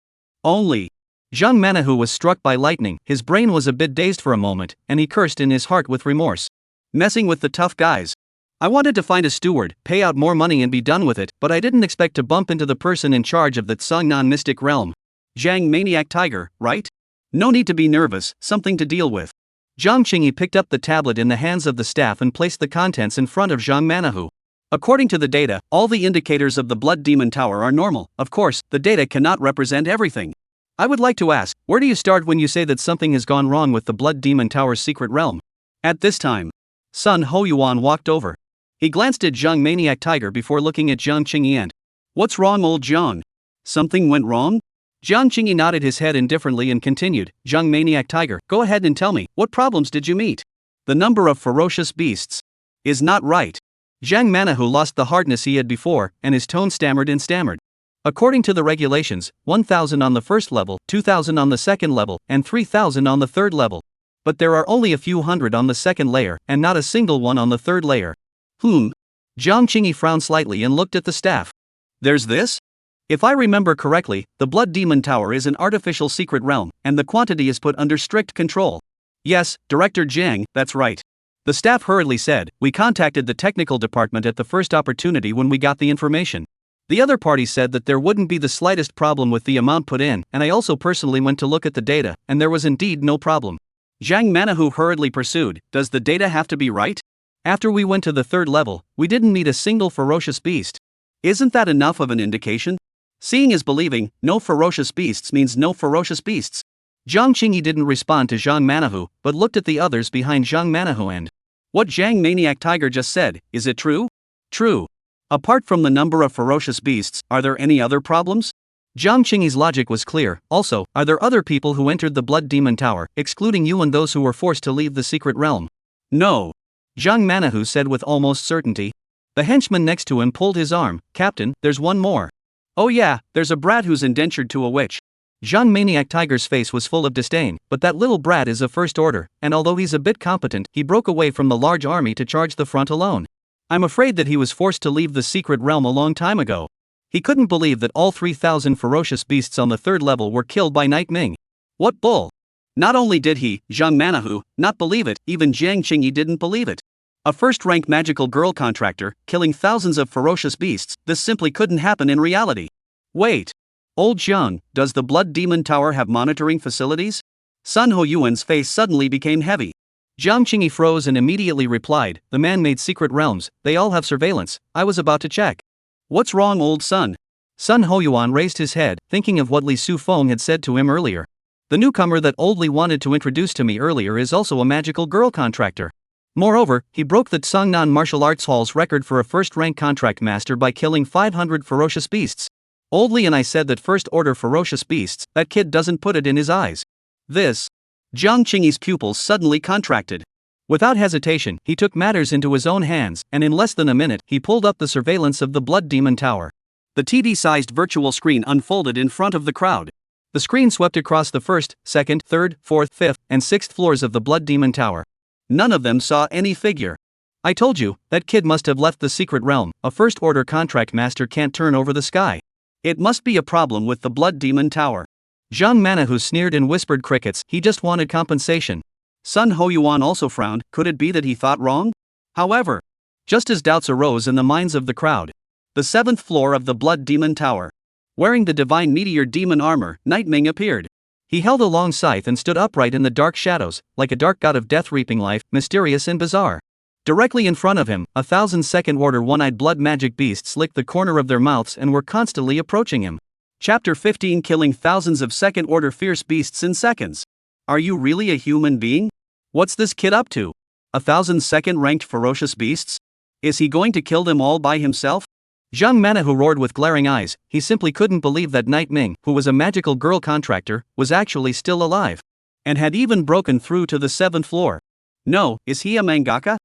S1: Only. Zhang Manahu was struck by lightning, his brain was a bit dazed for a moment, and he cursed in his heart with remorse. Messing with the tough guys. I wanted to find a steward, pay out more money and be done with it, but I didn't expect to bump into the person in charge of the Tsangnan mystic realm. Zhang Maniac Tiger, right? No need to be nervous, something to deal with. Jiang Qingyi picked up the tablet in the hands of the staff and placed the contents in front of Zhang Manahu. According to the data, all the indicators of the Blood Demon Tower are normal. Of course, the data cannot represent everything. I would like to ask, where do you start when you say that something has gone wrong with the Blood Demon Tower's secret realm? At this time, Sun Hoyuan walked over. He glanced at Zhang Maniac Tiger before looking at Jiang Qingyi and, "What's wrong, old Jiang? Something went wrong?" Jiang Qingyi nodded his head indifferently and continued, "Zhang Maniac Tiger, go ahead and tell me, what problems did you meet? The number of ferocious beasts is not right." Zhang Manahu lost the hardness he had before, and his tone stammered. According to the regulations, 1,000 on the first level, 2,000 on the second level, and 3,000 on the third level. But there are only a few hundred on the second layer, and not a single one on the third layer. Jiang Qingyi frowned slightly and looked at the staff. "There's this? If I remember correctly, the Blood Demon Tower is an artificial secret realm, and the quantity is put under strict control." "Yes, Director Jiang, that's right." The staff hurriedly said, "We contacted the technical department at the first opportunity when we got the information. The other party said that there wouldn't be the slightest problem with the amount put in, and I also personally went to look at the data, and there was indeed no problem." Zhang Manahu hurriedly pursued, "Does the data have to be right? After we went to the third level, we didn't meet a single ferocious beast. Isn't that enough of an indication? Seeing is believing, no ferocious beasts means no ferocious beasts." Jiang Qingyi didn't respond to Zhang Manahu, but looked at the others behind Zhang Manahu and, "What Zhang Maniac Tiger just said, is it true?" "True. Apart from the number of ferocious beasts, are there any other problems?" Jiang Qingyi's logic was clear. "Also, are there other people who entered the Blood Demon Tower, excluding you and those who were forced to leave the secret realm?" "No." Zhang Manahu said with almost certainty. The henchman next to him pulled his arm. "Captain, there's one more." "Oh yeah, there's a brat who's indentured to a witch." Zhang Maniac Tiger's face was full of disdain, "But that little brat is of first order, and although he's a bit competent, he broke away from the large army to charge the front alone. I'm afraid that he was forced to leave the secret realm a long time ago. He couldn't believe that all 3,000 ferocious beasts on the third level were killed by Night Ming. What bull! Not only did he, Zhang Manahu, not believe it, even Jiang Qingyi didn't believe it. A first-rank magical girl contractor, killing thousands of ferocious beasts, this simply couldn't happen in reality. Wait. Old Jiang, does the Blood Demon Tower have monitoring facilities? Sun Hoyuan's face suddenly became heavy. Jiang Qingyi froze and immediately replied, "The man-made secret realms, they all have surveillance, I was about to check." "What's wrong, old Sun?" Sun Hoyuan raised his head, thinking of what Li Sufeng had said to him earlier. "The newcomer that old Li wanted to introduce to me earlier is also a magical girl contractor. Moreover, he broke the Tsangnan Martial Arts Hall's record for a first-rank contract master by killing 500 ferocious beasts. Old Li and I said that first-order ferocious beasts, that kid doesn't put it in his eyes." This. Jiang Qingyi's pupils suddenly contracted. Without hesitation, he took matters into his own hands, and in less than a minute, he pulled up the surveillance of the Blood Demon Tower. The TD-sized virtual screen unfolded in front of the crowd. The screen swept across the first, second, third, fourth, fifth, and sixth floors of the Blood Demon Tower. None of them saw any figure. "I told you, that kid must have left the secret realm. A first-order contract master can't turn over the sky. It must be a problem with the Blood Demon Tower." Zhang Manahu sneered and whispered, "Crickets, he just wanted compensation." Sun Hoyuan also frowned. Could it be that he thought wrong? However, Just as doubts arose in the minds of the crowd. The 7th floor of the Blood Demon Tower. Wearing the divine meteor demon armor, Nightming appeared. He held a long scythe and stood upright in the dark shadows, like a dark god of death reaping life, mysterious and bizarre. Directly in front of him, 1,000 second-order one-eyed blood magic beasts licked the corner of their mouths and were constantly approaching him. Chapter 15, killing thousands of second-order fierce beasts in seconds. Are you really a human being? What's this kid up to? 1,000 second-ranked ferocious beasts? Is he going to kill them all by himself? Zhang Manhwa roared with glaring eyes. He simply couldn't believe that Nightming, who was a magical girl contractor, was actually still alive. And had even broken through to the 7th floor. No, is he a mangaka?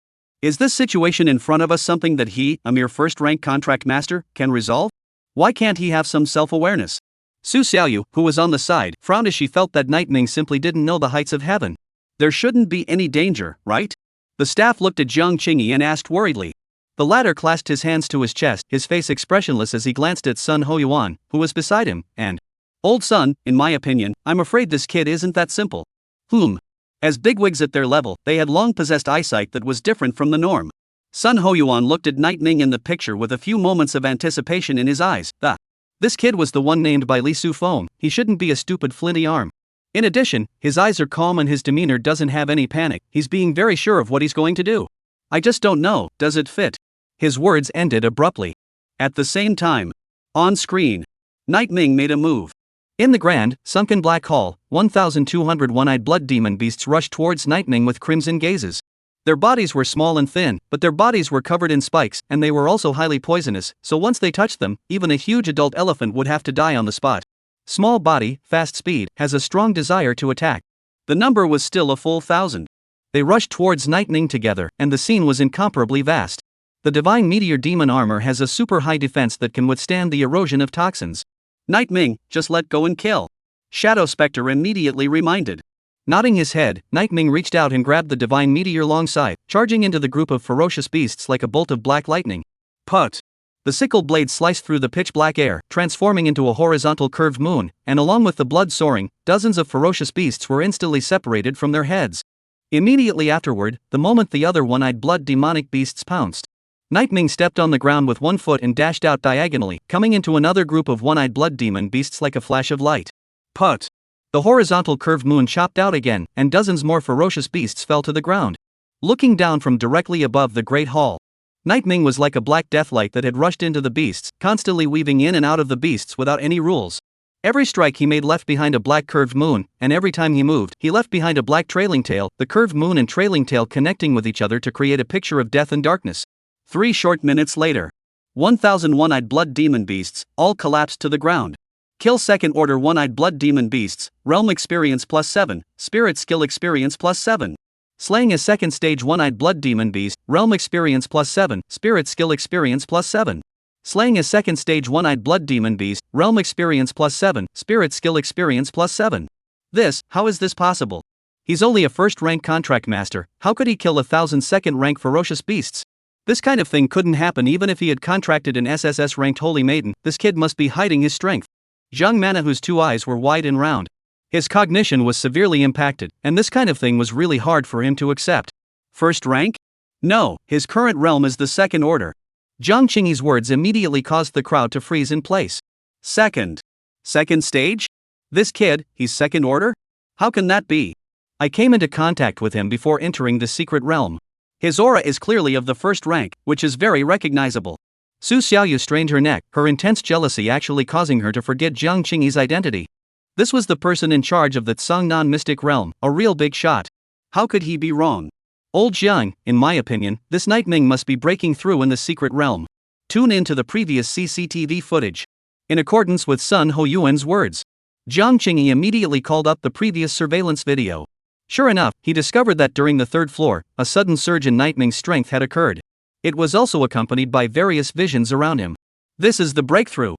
S1: Is this situation in front of us something that he, a mere first-rank contract master, can resolve? Why can't he have some self-awareness? Su Xiaoyu, who was on the side, frowned as she felt that Nightming simply didn't know the heights of heaven. There shouldn't be any danger, right? The staff looked at Jiang Qingyi and asked worriedly. The latter clasped his hands to his chest, his face expressionless as he glanced at Sun Hoyuan, who was beside him, and, "Old Sun, in my opinion, I'm afraid this kid isn't that simple." As bigwigs at their level, they had long possessed eyesight that was different from the norm. Sun Hoyuan looked at Nightming in the picture with a few moments of anticipation in his eyes. This kid was the one named by Li Su Feng. He shouldn't be a stupid flinty arm. In addition, his eyes are calm and his demeanor doesn't have any panic. He's being very sure of what he's going to do. I just don't know, does it fit? His words ended abruptly. At the same time, on screen, Nightming made a move. In the grand, sunken black hall, 1,200 one-eyed blood demon beasts rushed towards Nightming with crimson gazes. Their bodies were small and thin, but their bodies were covered in spikes, and they were also highly poisonous, so once they touched them, even a huge adult elephant would have to die on the spot. Small body, fast speed, has a strong desire to attack. The number was still a full 1,000. They rushed towards Nightming together, and the scene was incomparably vast. The divine meteor demon armor has a super high defense that can withstand the erosion of toxins. Nightming, just let go and kill. Shadow Spectre immediately reminded. Nodding his head, Nightming reached out and grabbed the divine meteor long scythe, charging into the group of ferocious beasts like a bolt of black lightning. Put! The sickle blade sliced through the pitch-black air, transforming into a horizontal curved moon, and along with the blood soaring, dozens of ferocious beasts were instantly separated from their heads. Immediately afterward, the moment the other one-eyed blood demonic beasts pounced, Nightming stepped on the ground with one foot and dashed out diagonally, coming into another group of one-eyed blood demon beasts like a flash of light. Put! The horizontal curved moon chopped out again, and dozens more ferocious beasts fell to the ground. Looking down from directly above the great hall, Nightming was like a black deathlight that had rushed into the beasts, constantly weaving in and out of the beasts without any rules. Every strike he made left behind a black curved moon, and every time he moved, he left behind a black trailing tail, the curved moon and trailing tail connecting with each other to create a picture of death and darkness. 3 short minutes later, 1,000 one-eyed blood demon beasts all collapsed to the ground. Kill second-order one-eyed blood demon beasts, realm experience +7, spirit skill experience +7. Slaying a second-stage one-eyed blood demon beast, realm experience +7, spirit skill experience +7. Slaying a second-stage one-eyed blood demon beast, realm experience +7, spirit skill experience +7. How is this possible? He's only a first-rank contract master, how could he kill 1,000 second-rank ferocious beasts? This kind of thing couldn't happen even if he had contracted an SSS-ranked holy maiden. This kid must be hiding his strength. Zhang Manhwa's 2 eyes were wide and round. His cognition was severely impacted, and this kind of thing was really hard for him to accept. First rank? No, his current realm is the second order. Jiang Qingyi's words immediately caused the crowd to freeze in place. Second stage? This kid, he's second order? How can that be? I came into contact with him before entering the secret realm. His aura is clearly of the first rank, which is very recognizable. Su Xiaoyu strained her neck, her intense jealousy actually causing her to forget Jiang Qingyi's identity. This was the person in charge of the Tsangnan mystic realm, a real big shot. How could he be wrong? Old Jiang, in my opinion, this Nightming must be breaking through in the secret realm. Tune in to the previous CCTV footage. In accordance with Sun Hoyuan's words, Jiang Qingyi immediately called up the previous surveillance video. Sure enough, he discovered that during the 3rd floor, a sudden surge in Nightming's strength had occurred. It was also accompanied by various visions around him. This is the breakthrough.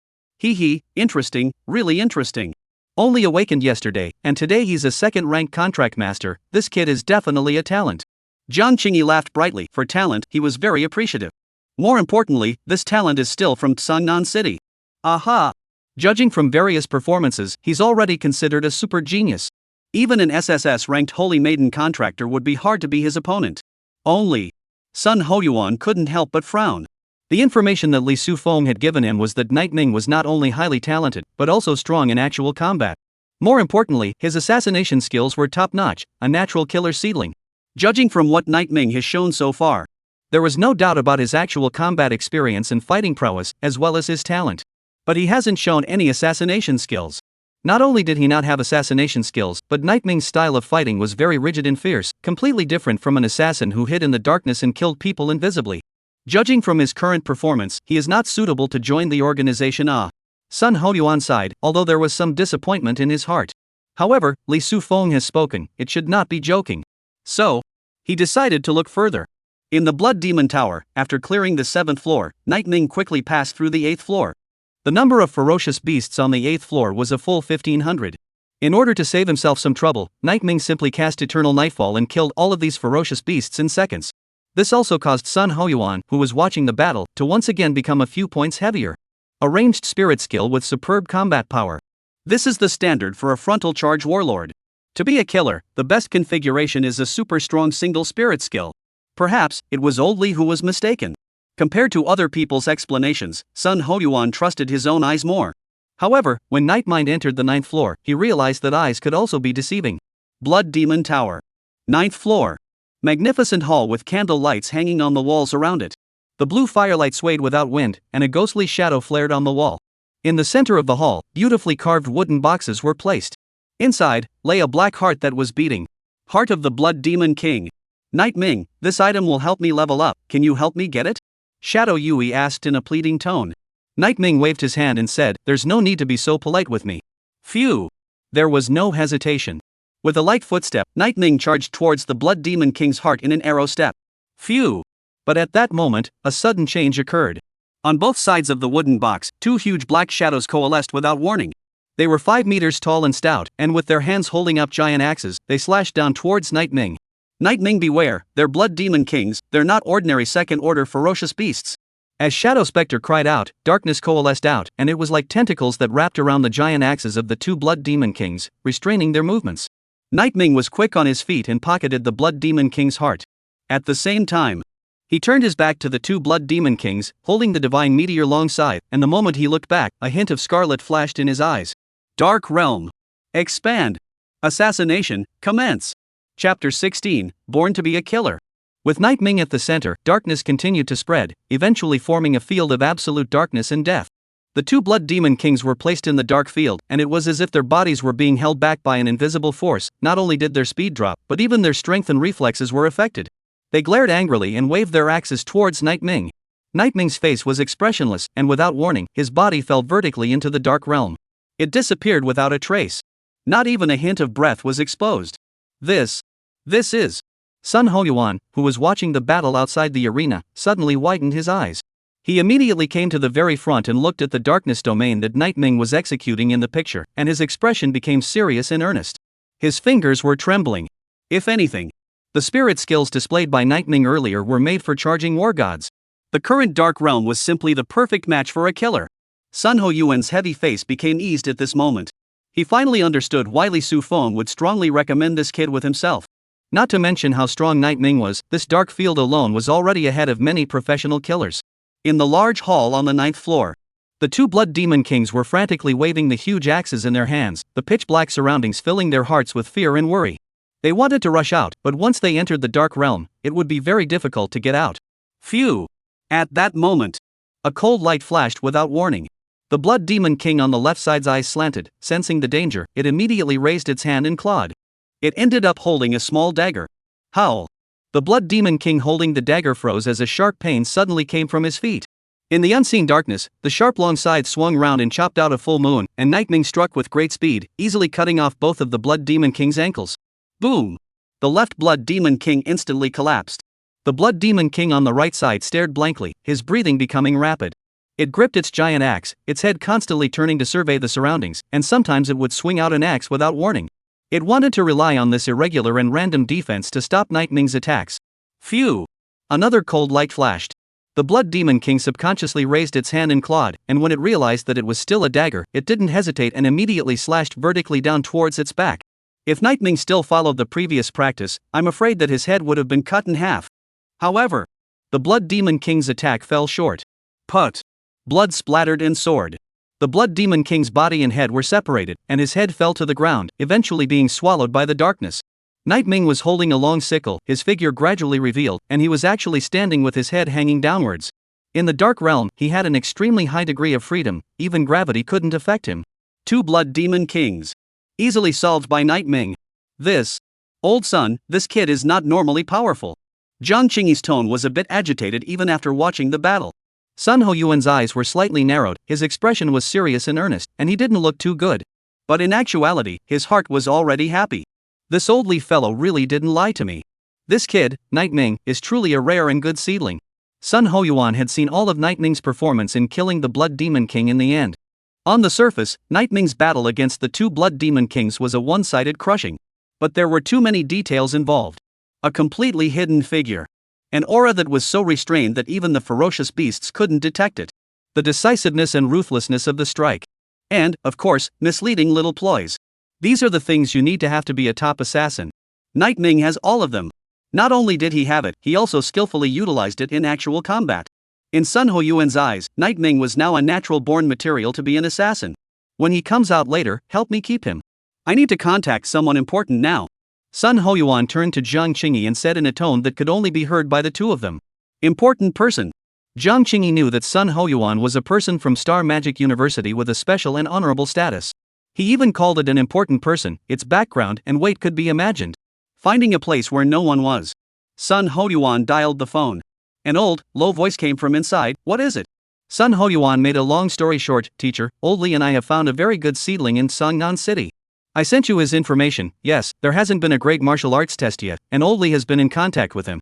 S1: Interesting, really interesting. Only awakened yesterday, and today he's a second-rank contract master. This kid is definitely a talent. Jiang Qingyi laughed brightly. For talent, he was very appreciative. More importantly, this talent is still from Tsangnan City. Aha! Judging from various performances, he's already considered a super genius. Even an SSS-ranked Holy Maiden contractor would be hard to be his opponent. Only Sun Hoyuan couldn't help but frown. The information that Li Sufeng had given him was that Night Ming was not only highly talented, but also strong in actual combat. More importantly, his assassination skills were top-notch, a natural killer seedling. Judging from what Night Ming has shown so far, there was no doubt about his actual combat experience and fighting prowess, as well as his talent. But he hasn't shown any assassination skills. Not only did he not have assassination skills, but Night Ming's style of fighting was very rigid and fierce, completely different from an assassin who hid in the darkness and killed people invisibly. Judging from his current performance, he is not suitable to join the organization. Sun Hoyuan sighed, although there was some disappointment in his heart. However, Li Sufeng has spoken, it should not be joking. So, he decided to look further. In the Blood Demon Tower, after clearing the 7th floor, Night Ming quickly passed through the 8th floor. The number of ferocious beasts on the 8th floor was a full 1,500. In order to save himself some trouble, Night Ming simply cast Eternal Nightfall and killed all of these ferocious beasts in seconds. This also caused Sun Hoyuan, who was watching the battle, to once again become a few points heavier. A ranged spirit skill with superb combat power. This is the standard for a frontal charge warlord. To be a killer, the best configuration is a super strong single spirit skill. Perhaps, it was old Li who was mistaken. Compared to other people's explanations, Sun Hoyuan trusted his own eyes more. However, when Night Mind entered the 9th floor, he realized that eyes could also be deceiving. Blood Demon Tower. 9th floor. Magnificent hall with candle lights hanging on the walls around it. The blue firelight swayed without wind, and a ghostly shadow flared on the wall. In the center of the hall, beautifully carved wooden boxes were placed. Inside, lay a black heart that was beating. Heart of the Blood Demon King. Night Ming, this item will help me level up, can you help me get it? Shadow Yui asked in a pleading tone. Night Ming waved his hand and said, there's no need to be so polite with me. Phew. There was no hesitation. With a light footstep, Night Ming charged towards the Blood Demon King's heart in an arrow step. Phew. But at that moment, a sudden change occurred. On both sides of the wooden box, 2 huge black shadows coalesced without warning. They were 5 meters tall and stout, and with their hands holding up giant axes, they slashed down towards Night Ming. Night Ming, beware, they're Blood Demon Kings, they're not ordinary second-order ferocious beasts. As Shadow Spectre cried out, darkness coalesced out, and it was like tentacles that wrapped around the giant axes of the 2 Blood Demon Kings, restraining their movements. Night Ming was quick on his feet and pocketed the Blood Demon King's heart. At the same time, he turned his back to the 2 Blood Demon Kings, holding the divine meteor long scythe, and the moment he looked back, a hint of scarlet flashed in his eyes. Dark Realm. Expand. Assassination, commence. Chapter 16, Born to be a Killer. With Night Ming at the center, darkness continued to spread, eventually forming a field of absolute darkness and death. The 2 Blood Demon Kings were placed in the dark field, and it was as if their bodies were being held back by an invisible force. Not only did their speed drop, but even their strength and reflexes were affected. They glared angrily and waved their axes towards Night Ming. Night Ming's face was expressionless, and without warning, his body fell vertically into the dark realm. It disappeared without a trace. Not even a hint of breath was exposed. This is. Sun Hoyuan, who was watching the battle outside the arena, suddenly widened his eyes. He immediately came to the very front and looked at the darkness domain that Night Ming was executing in the picture, and his expression became serious and earnest. His fingers were trembling. If anything, the spirit skills displayed by Night Ming earlier were made for charging war gods. The current Dark Realm was simply the perfect match for a killer. Sun Hoyuan's heavy face became eased at this moment. He finally understood why Li Sufeng would strongly recommend this kid with himself. Not to mention how strong Night Ming was, this dark field alone was already ahead of many professional killers. In the large hall on the 9th floor, the 2 Blood Demon Kings were frantically waving the huge axes in their hands, the pitch-black surroundings filling their hearts with fear and worry. They wanted to rush out, but once they entered the Dark Realm, it would be very difficult to get out. Phew! At that moment, a cold light flashed without warning. The Blood Demon King on the left side's eyes slanted, sensing the danger, it immediately raised its hand and clawed. It ended up holding a small dagger. Howl! The Blood Demon King holding the dagger froze as a sharp pain suddenly came from his feet. In the unseen darkness, the sharp long side swung round and chopped out a full moon, and Night Ming struck with great speed, easily cutting off both of the Blood Demon King's ankles. Boom! The left Blood Demon King instantly collapsed. The Blood Demon King on the right side stared blankly, his breathing becoming rapid. It gripped its giant axe, its head constantly turning to survey the surroundings, and sometimes it would swing out an axe without warning. It wanted to rely on this irregular and random defense to stop Night Ming's attacks. Phew! Another cold light flashed. The Blood Demon King subconsciously raised its hand and clawed, and when it realized that it was still a dagger, it didn't hesitate and immediately slashed vertically down towards its back. If Night Ming still followed the previous practice, I'm afraid that his head would have been cut in half. However, The Blood Demon King's attack fell short. Put. Blood splattered and soared. The Blood Demon King's body and head were separated, and his head fell to the ground, eventually being swallowed by the darkness. Night Ming was holding a long sickle, his figure gradually revealed, and he was actually standing with his head hanging downwards. In the Dark Realm, he had an extremely high degree of freedom, even gravity couldn't affect him. 2 Blood Demon Kings. Easily solved by Night Ming. This. Old son, this kid is not normally powerful. Zhang Qingyi's tone was a bit agitated even after watching the battle. Sun Hoyuan's eyes were slightly narrowed, his expression was serious and earnest, and he didn't look too good. But in actuality, his heart was already happy. This old Li fellow really didn't lie to me. This kid, Night Ming, is truly a rare and good seedling. Sun Hoyuan had seen all of Night Ming's performance in killing the Blood Demon King in the end. On the surface, Night Ming's battle against the 2 Blood Demon Kings was a one-sided crushing. But there were too many details involved. A completely hidden figure. An aura that was so restrained that even the ferocious beasts couldn't detect it. The decisiveness and ruthlessness of the strike. And, of course, misleading little ploys. These are the things you need to have to be a top assassin. Night Ming has all of them. Not only did he have it, he also skillfully utilized it in actual combat. In Sun Hoyuan's eyes, Night Ming was now a natural-born material to be an assassin. When he comes out later, help me keep him. I need to contact someone important now. Sun Hoyuan turned to Zhang Qingyi and said in a tone that could only be heard by the two of them. Important person. Zhang Qingyi knew that Sun Hoyuan was a person from Star Magic University with a special and honorable status. He even called it an important person, its background and weight could be imagined. Finding a place where no one was. Sun Hoyuan dialed the phone. An old, low voice came from inside. What is it? Sun Hoyuan made a long story short. Teacher, Old Li and I have found a very good seedling in Songnan City. I sent you his information. Yes, there hasn't been a great martial arts test yet, and Old Li has been in contact with him.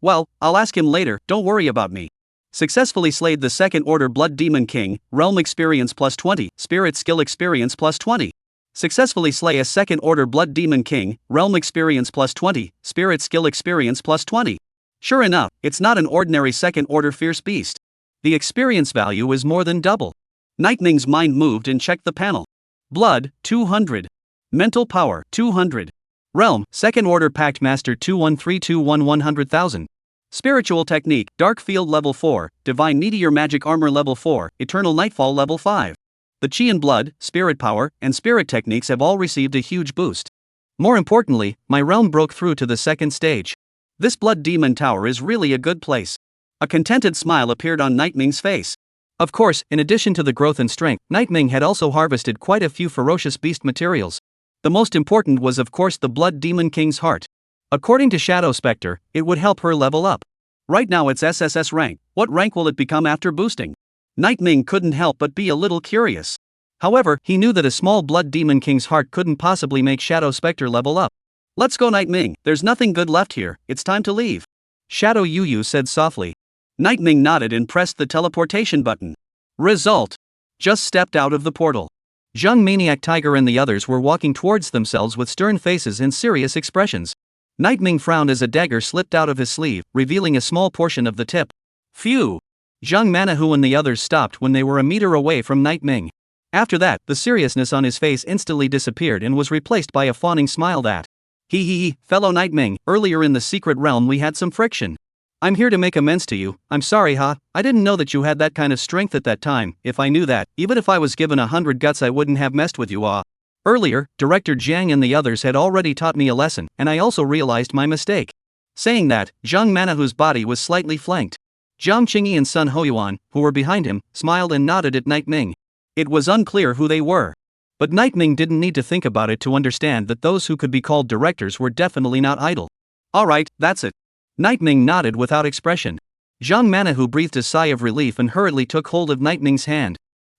S1: Well, I'll ask him later, don't worry about me. Successfully slayed the 2nd Order Blood Demon King, Realm Experience plus 20, Spirit Skill Experience plus 20. Successfully slay a 2nd Order Blood Demon King, Realm Experience plus 20, Spirit Skill Experience plus 20. Sure enough, it's not an ordinary 2nd Order Fierce Beast. The experience value is more than double. Night Ming's mind moved and checked the panel. Blood, 200. Mental Power, 200. Realm, 2nd Order Pact Master 21321 100,000. Spiritual Technique, Dark Field Level 4, Divine Meteor Magic Armor Level 4, Eternal Nightfall Level 5. The Chi and Blood, Spirit Power, and Spirit Techniques have all received a huge boost. More importantly, my realm broke through to the 2nd stage. This Blood Demon Tower is really a good place. A contented smile appeared on Night Ming's face. Of course, in addition to the growth and strength, Night Ming had also harvested quite a few ferocious beast materials. The most important was of course the Blood Demon King's heart. According to Shadow Spectre, it would help her level up. Right now it's SSS rank, what rank will it become after boosting? Night Ming couldn't help but be a little curious. However, he knew that a small Blood Demon King's heart couldn't possibly make Shadow Spectre level up. Let's go Night Ming, there's nothing good left here, it's time to leave. Shadow Yu said softly. Night Ming nodded and pressed the teleportation button. Result. Just stepped out of the portal. Zhang Maniac Tiger and the others were walking towards themselves with stern faces and serious expressions. Night Ming frowned as a dagger slipped out of his sleeve, revealing a small portion of the tip. Phew. Zhang Manahu and the others stopped when they were a meter away from Night Ming. After that, the seriousness on his face instantly disappeared and was replaced by a fawning smile that. Hee, fellow Night Ming, earlier in the secret realm we had some friction. I'm here to make amends to you. I'm sorry, I didn't know that you had that kind of strength at that time. If I knew that, even if I was given 100 guts I wouldn't have messed with you, Earlier, Director Jiang and the others had already taught me a lesson, and I also realized my mistake. Saying that, Zhang Manahu's body was slightly flanked. Zhang Qingyi and Sun Hoyuan, who were behind him, smiled and nodded at Night Ming. It was unclear who they were. But Night Ming didn't need to think about it to understand that those who could be called directors were definitely not idle. Alright, that's it. Night Ming nodded without expression. Zhang Manahu breathed a sigh of relief and hurriedly took hold of Night Ming's hand.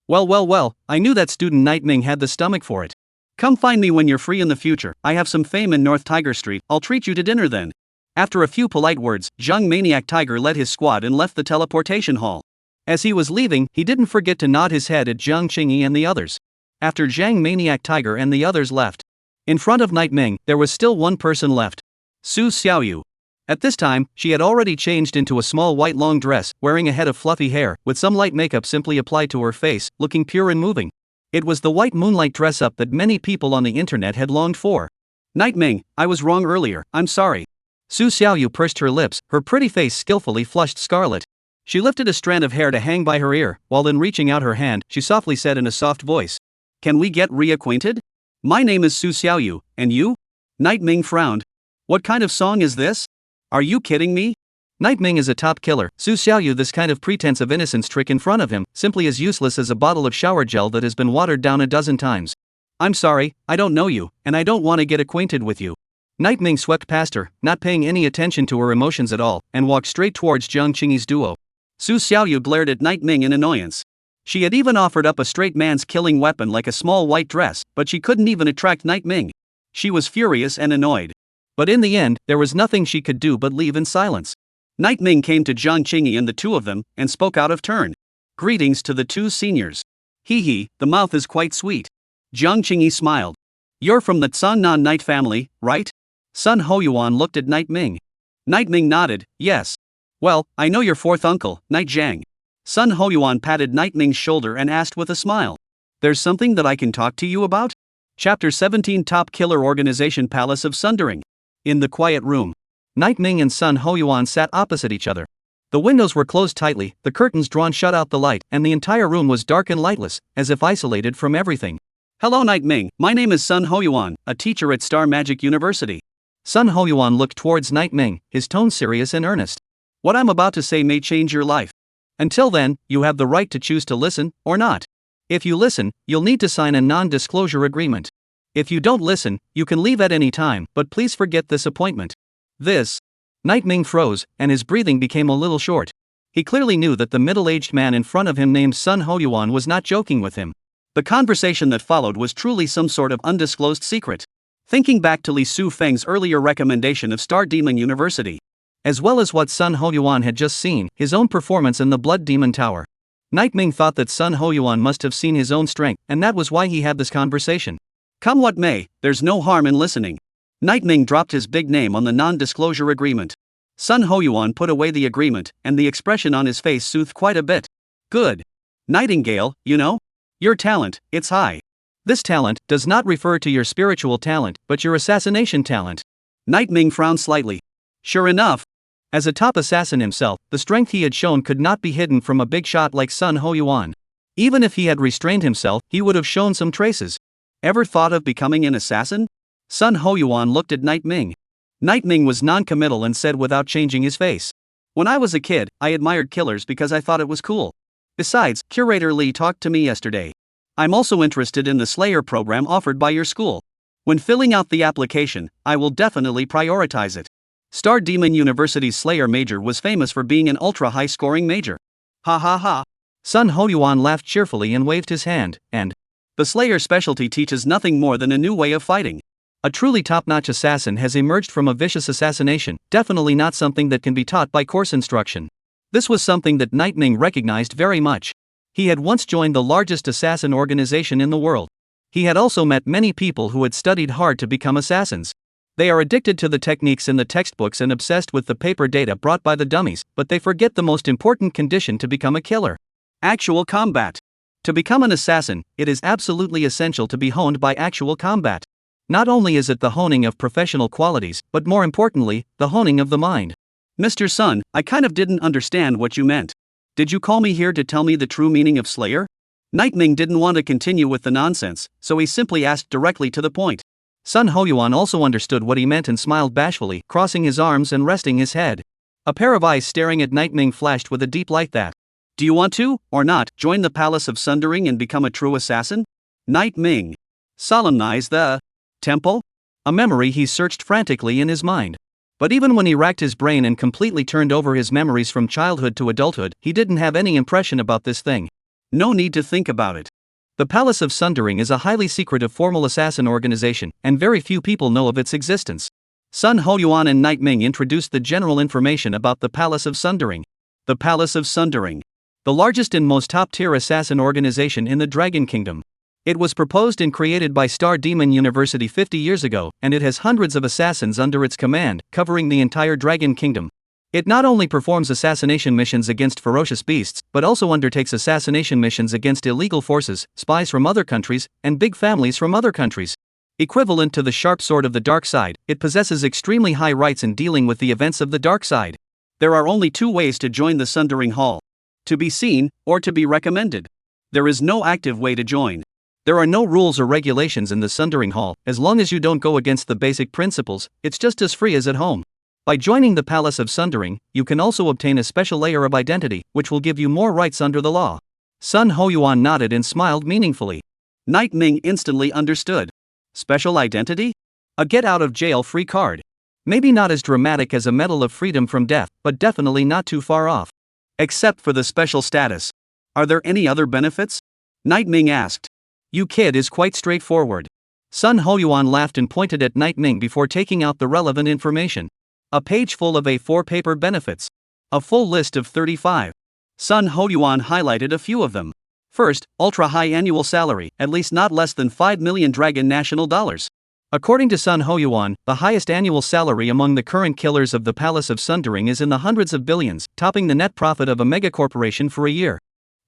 S1: Well, I knew that student Night Ming had the stomach for it. Come find me when you're free in the future, I have some fame in North Tiger Street, I'll treat you to dinner then. After a few polite words, Zhang Maniac Tiger led his squad and left the teleportation hall. As he was leaving, he didn't forget to nod his head at Zhang Qingyi and the others. After Zhang Maniac Tiger and the others left, in front of Night Ming, there was still one person left. Su Xiaoyu. At this time, she had already changed into a small white long dress, wearing a head of fluffy hair, with some light makeup simply applied to her face, looking pure and moving. It was the white moonlight dress-up that many people on the internet had longed for. Night Ming, I was wrong earlier, I'm sorry. Su Xiaoyu pursed her lips, her pretty face skillfully flushed scarlet. She lifted a strand of hair to hang by her ear, while then reaching out her hand, she softly said in a soft voice. Can we get reacquainted? My name is Su Xiaoyu, and you? Night Ming frowned. What kind of song is this? Are you kidding me? Night Ming is a top killer. Su Xiaoyu, this kind of pretense of innocence trick in front of him, simply as useless as a bottle of shower gel that has been watered down a dozen times. I'm sorry, I don't know you, and I don't want to get acquainted with you. Night Ming swept past her, not paying any attention to her emotions at all, and walked straight towards Jiang Qingyi's duo. Su Xiaoyu glared at Night Ming in annoyance. She had even offered up a straight man's killing weapon like a small white dress, but she couldn't even attract Night Ming. She was furious and annoyed. But in the end, there was nothing she could do but leave in silence. Night Ming came to Jiang Qingyi and the two of them, and spoke out of turn. Greetings to the two seniors. Hee hee, the mouth is quite sweet. Jiang Qingyi smiled. You're from the Cangnan Knight family, right? Sun Hoyuan looked at Night Ming. Night Ming nodded, yes. Well, I know your fourth uncle, Night Zhang. Sun Hoyuan patted Night Ming's shoulder and asked with a smile. There's something that I can talk to you about? Chapter 17 Top Killer Organization Palace of Sundering. In the quiet room, Night Ming and Sun Hoyuan sat opposite each other. The windows were closed tightly, the curtains drawn shut out the light, and the entire room was dark and lightless, as if isolated from everything. Hello Night Ming, my name is Sun Hoyuan, a teacher at Star Magic University. Sun Hoyuan looked towards Night Ming, his tone serious and earnest. What I'm about to say may change your life. Until then, you have the right to choose to listen, or not. If you listen, you'll need to sign a non-disclosure agreement. If you don't listen, you can leave at any time, but please forget this appointment. This. Night Ming froze, and his breathing became a little short. He clearly knew that the middle-aged man in front of him named Sun Hoyuan was not joking with him. The conversation that followed was truly some sort of undisclosed secret. Thinking back to Li Su Feng's earlier recommendation of Star Demon University, as well as what Sun Hoyuan had just seen, his own performance in the Blood Demon Tower, Night Ming thought that Sun Hoyuan must have seen his own strength, and that was why he had this conversation. Come what may, there's no harm in listening. Night Ming dropped his big name on the non-disclosure agreement. Sun Hoyuan put away the agreement, and the expression on his face soothed quite a bit. Good. Nightingale, you know? Your talent, it's high. This talent does not refer to your spiritual talent, but your assassination talent. Night Ming frowned slightly. Sure enough. As a top assassin himself, the strength he had shown could not be hidden from a big shot like Sun Hoyuan. Even if he had restrained himself, he would have shown some traces. Ever thought of becoming an assassin? Sun Hoyuan looked at Night Ming. Night Ming was non-committal and said without changing his face. When I was a kid, I admired killers because I thought it was cool. Besides, Curator Li talked to me yesterday. I'm also interested in the Slayer program offered by your school. When filling out the application, I will definitely prioritize it. Star Demon University's Slayer major was famous for being an ultra-high scoring major. Ha ha ha. Sun Hoyuan laughed cheerfully and waved his hand, and the Slayer specialty teaches nothing more than a new way of fighting. A truly top-notch assassin has emerged from a vicious assassination, definitely not something that can be taught by course instruction. This was something that Night Ming recognized very much. He had once joined the largest assassin organization in the world. He had also met many people who had studied hard to become assassins. They are addicted to the techniques in the textbooks and obsessed with the paper data brought by the dummies, but they forget the most important condition to become a killer: actual combat. To become an assassin, it is absolutely essential to be honed by actual combat. Not only is it the honing of professional qualities, but more importantly, the honing of the mind. Mr. Sun, I kind of didn't understand what you meant. Did you call me here to tell me the true meaning of Slayer? Night Ming didn't want to continue with the nonsense, so he simply asked directly to the point. Sun Hoyuan also understood what he meant and smiled bashfully, crossing his arms and resting his head. A pair of eyes staring at Night Ming flashed with a deep light that. Do you want to, or not, join the Palace of Sundering and become a true assassin? Night Ming. Solemnize the temple? A memory he searched frantically in his mind. But even when he racked his brain and completely turned over his memories from childhood to adulthood, he didn't have any impression about this thing. No need to think about it. The Palace of Sundering is a highly secretive formal assassin organization, and very few people know of its existence. Sun Hoyuan and Night Ming introduced the general information about the Palace of Sundering. The Palace of Sundering. The largest and most top-tier assassin organization in the Dragon Kingdom. It was proposed and created by Star Demon University 50 years ago, and it has hundreds of assassins under its command, covering the entire Dragon Kingdom. It not only performs assassination missions against ferocious beasts, but also undertakes assassination missions against illegal forces, spies from other countries, and big families from other countries. Equivalent to the sharp sword of the dark side, it possesses extremely high rights in dealing with the events of the dark side. There are only two ways to join the Sundering Hall: to be seen, or to be recommended. There is no active way to join. There are no rules or regulations in the Sundering Hall. As long as you don't go against the basic principles, it's just as free as at home. By joining the Palace of Sundering, you can also obtain a special layer of identity, which will give you more rights under the law. Sun Hoyuan nodded and smiled meaningfully. Night Ming instantly understood. Special identity? A get-out-of-jail-free card. Maybe not as dramatic as a medal of freedom from death, but definitely not too far off. Except for the special status. Are there any other benefits? Night Ming asked. You kid is quite straightforward. Sun Hoyuan laughed and pointed at Night Ming before taking out the relevant information. A page full of A4 paper benefits. A full list of 35. Sun Hoyuan highlighted a few of them. First, ultra-high annual salary, at least not less than 5 million Dragon National Dollars. According to Sun Hoyuan, the highest annual salary among the current killers of the Palace of Sundering is in the hundreds of billions, topping the net profit of a megacorporation for a year.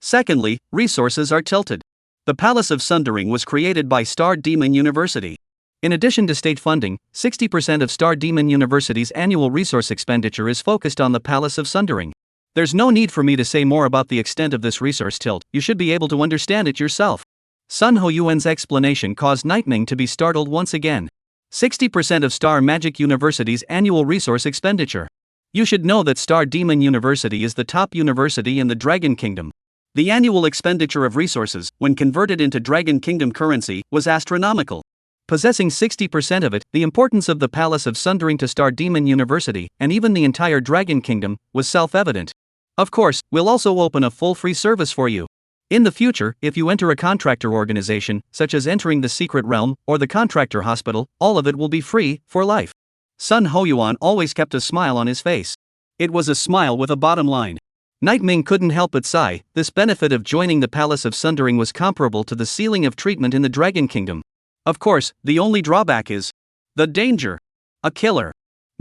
S1: Secondly, resources are tilted. The Palace of Sundering was created by Star Demon University. In addition to state funding, 60% of Star Demon University's annual resource expenditure is focused on the Palace of Sundering. There's no need for me to say more about the extent of this resource tilt, you should be able to understand it yourself. Sun Hoyuan's explanation caused Night Ming to be startled once again. 60% of Star Magic University's annual resource expenditure. You should know that Star Demon University is the top university in the Dragon Kingdom. The annual expenditure of resources, when converted into Dragon Kingdom currency, was astronomical. Possessing 60% of it, the importance of the Palace of Sundering to Star Demon University, and even the entire Dragon Kingdom, was self-evident. Of course, we'll also open a full free service for you. In the future, if you enter a contractor organization, such as entering the Secret Realm, or the Contractor Hospital, all of it will be free, for life. Sun Hoyuan always kept a smile on his face. It was a smile with a bottom line. Night Ming couldn't help but sigh. This benefit of joining the Palace of Sundering was comparable to the ceiling of treatment in the Dragon Kingdom. Of course, the only drawback is the danger. A killer.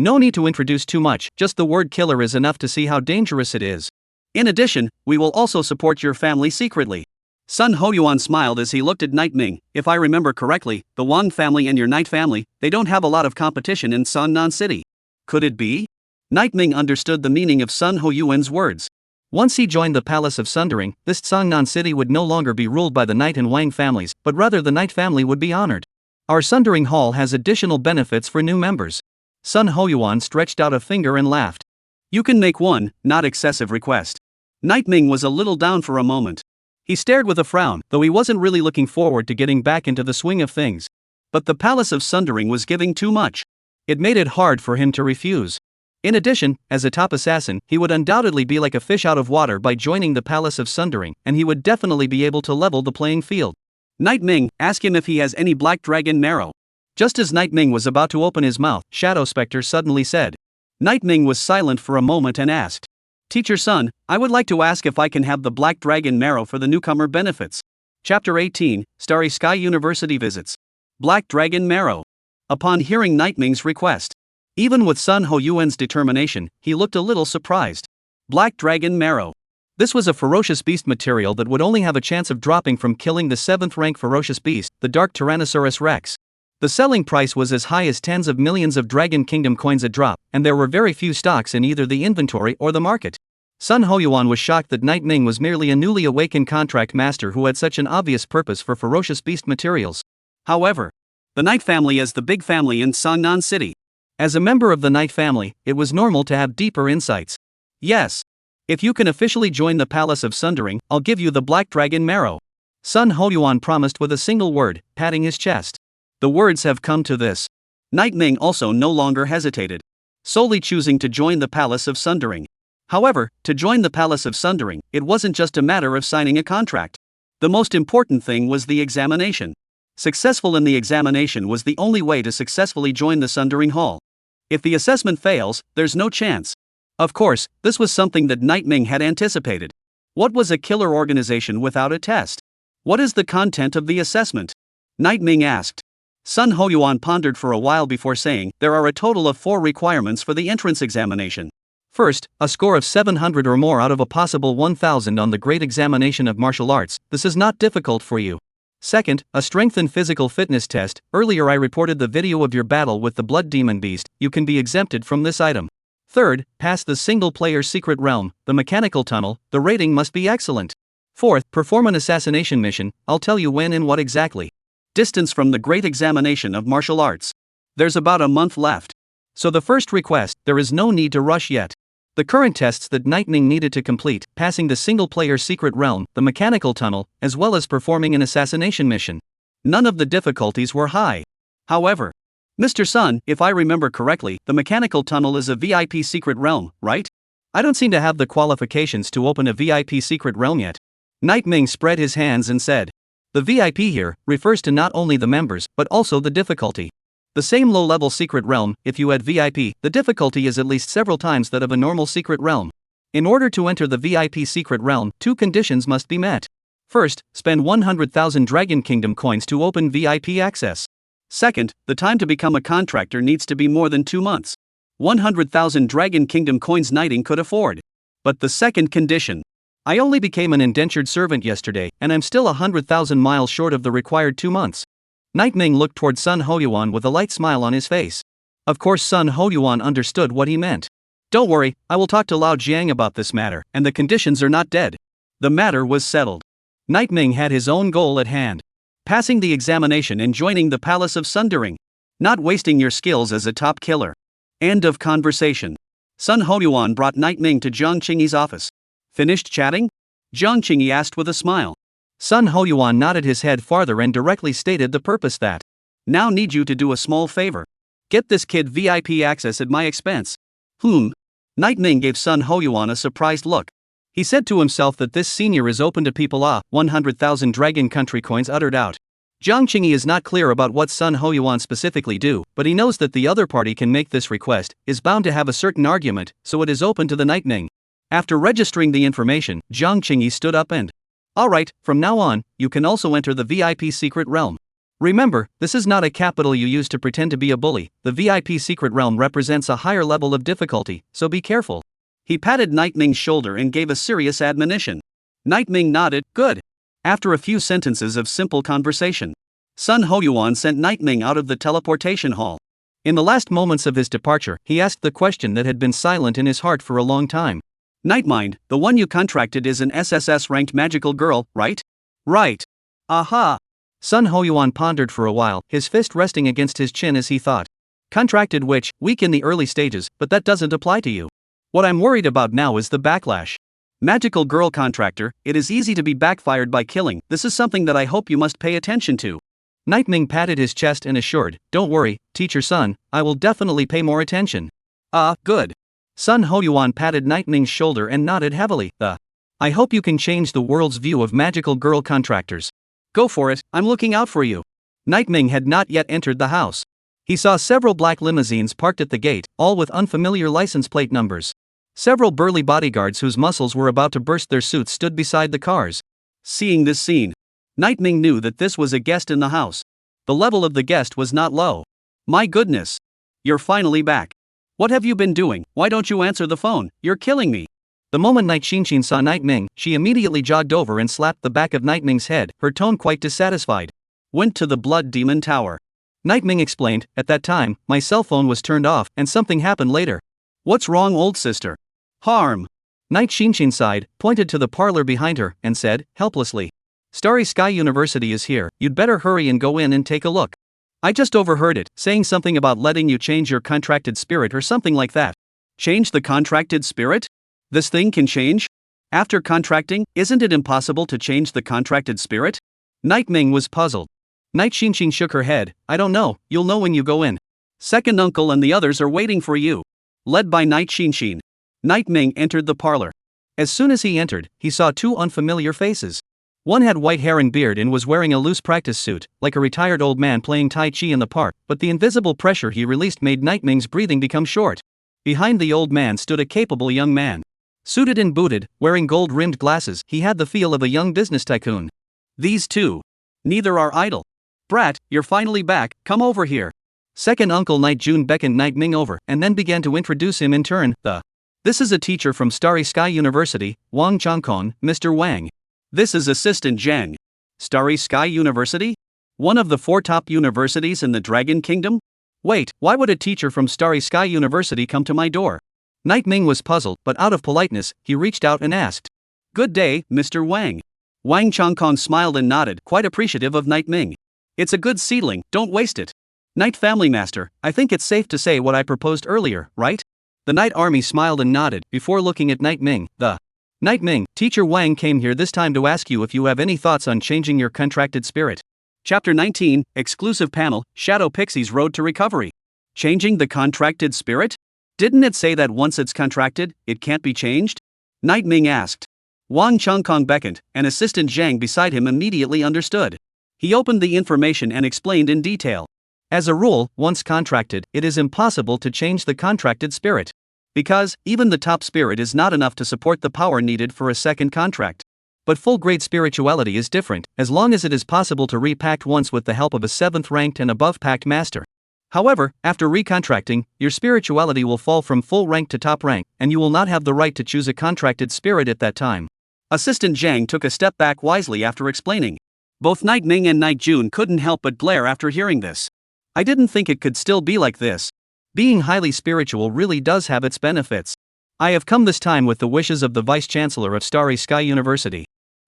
S1: No need to introduce too much, just the word killer is enough to see how dangerous it is. In addition, we will also support your family secretly. Sun Hoyuan smiled as he looked at Night Ming. If I remember correctly, the Wang family and your Night family, they don't have a lot of competition in Songnan City. Could it be? Night Ming understood the meaning of Sun Hoyuan's words. Once he joined the Palace of Sundering, this Songnan City would no longer be ruled by the Night and Wang families, but rather the Night family would be honored. Our Sundering Hall has additional benefits for new members. Sun Hoyuan stretched out a finger and laughed. You can make one, not excessive request. Night Ming was a little down for a moment. He stared with a frown, though he wasn't really looking forward to getting back into the swing of things. But the Palace of Sundering was giving too much. It made it hard for him to refuse. In addition, as a top assassin, he would undoubtedly be like a fish out of water by joining the Palace of Sundering, and he would definitely be able to level the playing field. Night Ming, ask him if he has any black dragon marrow. Just as Night Ming was about to open his mouth, Shadow Spectre suddenly said. Night Ming was silent for a moment and asked. Teacher Sun, I would like to ask if I can have the black dragon marrow for the newcomer benefits. Chapter 18, Starry Sky University visits. Black dragon marrow. Upon hearing Night Ming's request, even with Sun Hoyuan's determination, he looked a little surprised. Black dragon marrow. This was a ferocious beast material that would only have a chance of dropping from killing the 7th rank ferocious beast, the Dark Tyrannosaurus Rex. The selling price was as high as tens of millions of Dragon Kingdom coins a drop, and there were very few stocks in either the inventory or the market. Sun Hoyuan was shocked that Night Ming was merely a newly awakened contract master who had such an obvious purpose for ferocious beast materials. However, the Night family is the big family in Songnan City. As a member of the Night family, it was normal to have deeper insights. Yes. If you can officially join the Palace of Sundering, I'll give you the Black Dragon Marrow. Sun Hoyuan promised with a single word, patting his chest. The words have come to this. Night Ming also no longer hesitated, solely choosing to join the Palace of Sundering. However, to join the Palace of Sundering, it wasn't just a matter of signing a contract. The most important thing was the examination. Successful in the examination was the only way to successfully join the Sundering Hall. If the assessment fails, there's no chance. Of course, this was something that Night Ming had anticipated. What was a killer organization without a test? What is the content of the assessment? Night Ming asked. Sun Hoyuan pondered for a while before saying, there are a total of 4 requirements for the entrance examination. First, a score of 700 or more out of a possible 1000 on the Great Examination of Martial Arts. This is not difficult for you. Second, a strength and physical fitness test. Earlier I reported the video of your battle with the blood demon beast, you can be exempted from this item. Third, pass the single-player secret realm, the mechanical tunnel, the rating must be excellent. Fourth, perform an assassination mission, I'll tell you when and what exactly. Distance from the great examination of martial arts. There's about a month left. So the first request, there is no need to rush yet. The current tests that Nightming needed to complete, passing the single-player secret realm, the mechanical tunnel, as well as performing an assassination mission. None of the difficulties were high. However, Mr. Sun, if I remember correctly, the mechanical tunnel is a VIP secret realm, right? I don't seem to have the qualifications to open a VIP secret realm yet. Nightming spread his hands and said, the VIP here refers to not only the members, but also the difficulty. The same low-level secret realm, if you add VIP, the difficulty is at least several times that of a normal secret realm. In order to enter the VIP secret realm, two conditions must be met. First, spend 100,000 Dragon Kingdom coins to open VIP access. Second, the time to become a contractor needs to be more than 2 months. 100,000 Dragon Kingdom coins Nightming could afford. But the second condition. I only became an indentured servant yesterday, and I'm still 100,000 miles short of the required 2 months. Nightming looked toward Sun Hoyuan with a light smile on his face. Of course Sun Hoyuan understood what he meant. Don't worry, I will talk to Lao Jiang about this matter, and the conditions are not dead. The matter was settled. Nightming had his own goal at hand. Passing the examination and joining the Palace of Sundering. Not wasting your skills as a top killer. End of conversation. Sun Hoyuan brought Nightming to Jiang Qingyi's office. Finished chatting? Jiang Qingyi asked with a smile. Sun Hoyuan nodded his head farther and directly stated the purpose that. Now need you to do a small favor. Get this kid VIP access at my expense. Nightming gave Sun Hoyuan a surprised look. He said to himself that this senior is open to people. 100,000 Dragon Country coins uttered out. Jiang Qingyi is not clear about what Sun Hoyuan specifically do, but he knows that the other party can make this request, is bound to have a certain argument, so it is open to the Nightming. After registering the information, Jiang Qingyi stood up and, alright, from now on, you can also enter the VIP secret realm. Remember, this is not a capital you use to pretend to be a bully, the VIP secret realm represents a higher level of difficulty, so be careful. He patted Nightming's shoulder and gave a serious admonition. Nightming nodded, good. After a few sentences of simple conversation, Sun Hoyuan sent Nightming out of the teleportation hall. In the last moments of his departure, he asked the question that had been silent in his heart for a long time. Nightmind, the one you contracted is an SSS-ranked magical girl, right? Right. Aha. Sun Hoyuan pondered for a while, his fist resting against his chin as he thought. Contracted which, weak in the early stages, but that doesn't apply to you. What I'm worried about now is the backlash. Magical girl contractor, it is easy to be backfired by killing, this is something that I hope you must pay attention to. Nightming patted his chest and assured, don't worry, teacher Sun, I will definitely pay more attention. Good. Sun Hoyuan patted Nightming's shoulder and nodded heavily. I hope you can change the world's view of magical girl contractors. Go for it, I'm looking out for you. Nightming had not yet entered the house. He saw several black limousines parked at the gate, all with unfamiliar license plate numbers. Several burly bodyguards whose muscles were about to burst their suits stood beside the cars. Seeing this scene, Nightming knew that this was a guest in the house. The level of the guest was not low. My goodness. You're finally back. What have you been doing? Why don't you answer the phone? You're killing me. The moment Night Xinshin saw Nightming, she immediately jogged over and slapped the back of Nightming's head, her tone quite dissatisfied. Went to the Blood Demon Tower. Nightming explained, at that time, my cell phone was turned off, and something happened later. What's wrong, old sister? Harm. Night Xinshin sighed, pointed to the parlor behind her, and said, helplessly. Starry Sky University is here, you'd better hurry and go in and take a look. I just overheard it, saying something about letting you change your contracted spirit or something like that. Change the contracted spirit? This thing can change? After contracting, isn't it impossible to change the contracted spirit? Nightming was puzzled. Night Xinshin shook her head, I don't know, you'll know when you go in. Second uncle and the others are waiting for you. Led by Night Xinshin. Nightming entered the parlor. As soon as he entered, he saw two unfamiliar faces. One had white hair and beard and was wearing a loose practice suit, like a retired old man playing Tai Chi in the park, but the invisible pressure he released made Nightming's breathing become short. Behind the old man stood a capable young man. Suited and booted, wearing gold-rimmed glasses, he had the feel of a young business tycoon. These two. Neither are idle. Brat, you're finally back, come over here. Second Uncle Night June beckoned Nightming over, and then began to introduce him in turn. This is a teacher from Starry Sky University, Wang Changkon, Mr. Wang. This is Assistant Zhang. Starry Sky University? One of the 4 top universities in the Dragon Kingdom? Wait, why would a teacher from Starry Sky University come to my door? Night Ming was puzzled, but out of politeness, he reached out and asked. Good day, Mr. Wang. Wang Changkong smiled and nodded, quite appreciative of Night Ming. It's a good seedling, don't waste it. Night Family Master, I think it's safe to say what I proposed earlier, right? The Night Army smiled and nodded, before looking at Night Ming. Night Ming, Teacher Wang came here this time to ask you if you have any thoughts on changing your contracted spirit. Chapter 19, Exclusive Panel, Shadow Pixie's Road to Recovery. Changing the contracted spirit? Didn't it say that once it's contracted, it can't be changed? Night Ming asked. Wang Changkong beckoned, and Assistant Zhang beside him immediately understood. He opened the information and explained in detail. As a rule, once contracted, it is impossible to change the contracted spirit. Because, even the top spirit is not enough to support the power needed for a second contract. But full-grade spirituality is different, as long as it is possible to repact once with the help of a 7th ranked and above pact master. However, after recontracting, your spirituality will fall from full rank to top rank, and you will not have the right to choose a contracted spirit at that time. Assistant Zhang took a step back wisely after explaining. Both Night Ming and Night June couldn't help but glare after hearing this. I didn't think it could still be like this. Being highly spiritual really does have its benefits. I have come this time with the wishes of the Vice-Chancellor of Starry Sky University.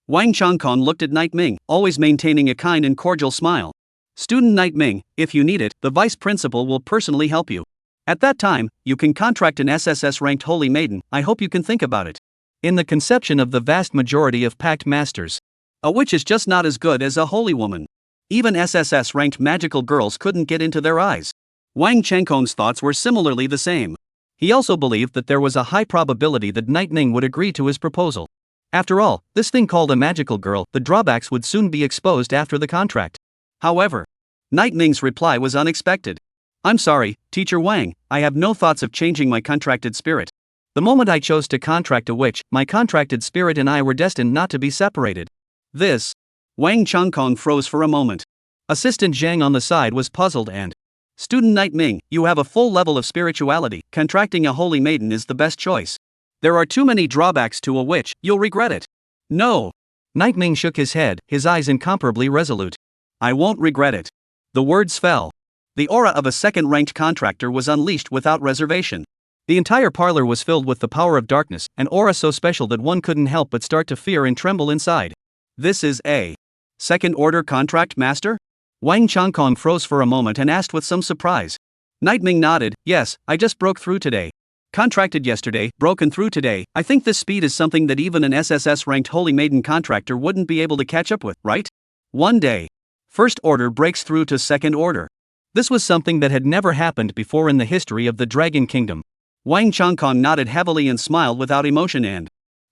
S1: Wang Changkong looked at Night Ming, always maintaining a kind and cordial smile. Student Night Ming, if you need it, the Vice Principal will personally help you. At that time, you can contract an SSS-ranked Holy Maiden. I hope you can think about it. In the conception of the vast majority of Pact Masters, a witch is just not as good as a holy woman. Even SSS-ranked magical girls couldn't get into their eyes. Wang Changkong's thoughts were similarly the same. He also believed that there was a high probability that Night Ming would agree to his proposal. After all, this thing called a magical girl, the drawbacks would soon be exposed after the contract. However, Night Ming's reply was unexpected. I'm sorry, Teacher Wang, I have no thoughts of changing my contracted spirit. The moment I chose to contract a witch, my contracted spirit and I were destined not to be separated. This. Wang Changkong froze for a moment. Assistant Zhang on the side was puzzled and. Student Night Ming, you have a full level of spirituality, contracting a holy maiden is the best choice. There are too many drawbacks to a witch, you'll regret it. No. Night Ming shook his head, his eyes incomparably resolute. I won't regret it. The words fell. The aura of a second-ranked contractor was unleashed without reservation. The entire parlor was filled with the power of darkness, an aura so special that one couldn't help but start to fear and tremble inside. This is a second-order contract master? Wang Changkong froze for a moment and asked with some surprise. Night Ming nodded, yes, I just broke through today. Contracted yesterday, broken through today. I think this speed is something that even an SSS-ranked Holy Maiden contractor wouldn't be able to catch up with, right? One day. First order breaks through to second order. This was something that had never happened before in the history of the Dragon Kingdom. Wang Changkong nodded heavily and smiled without emotion and.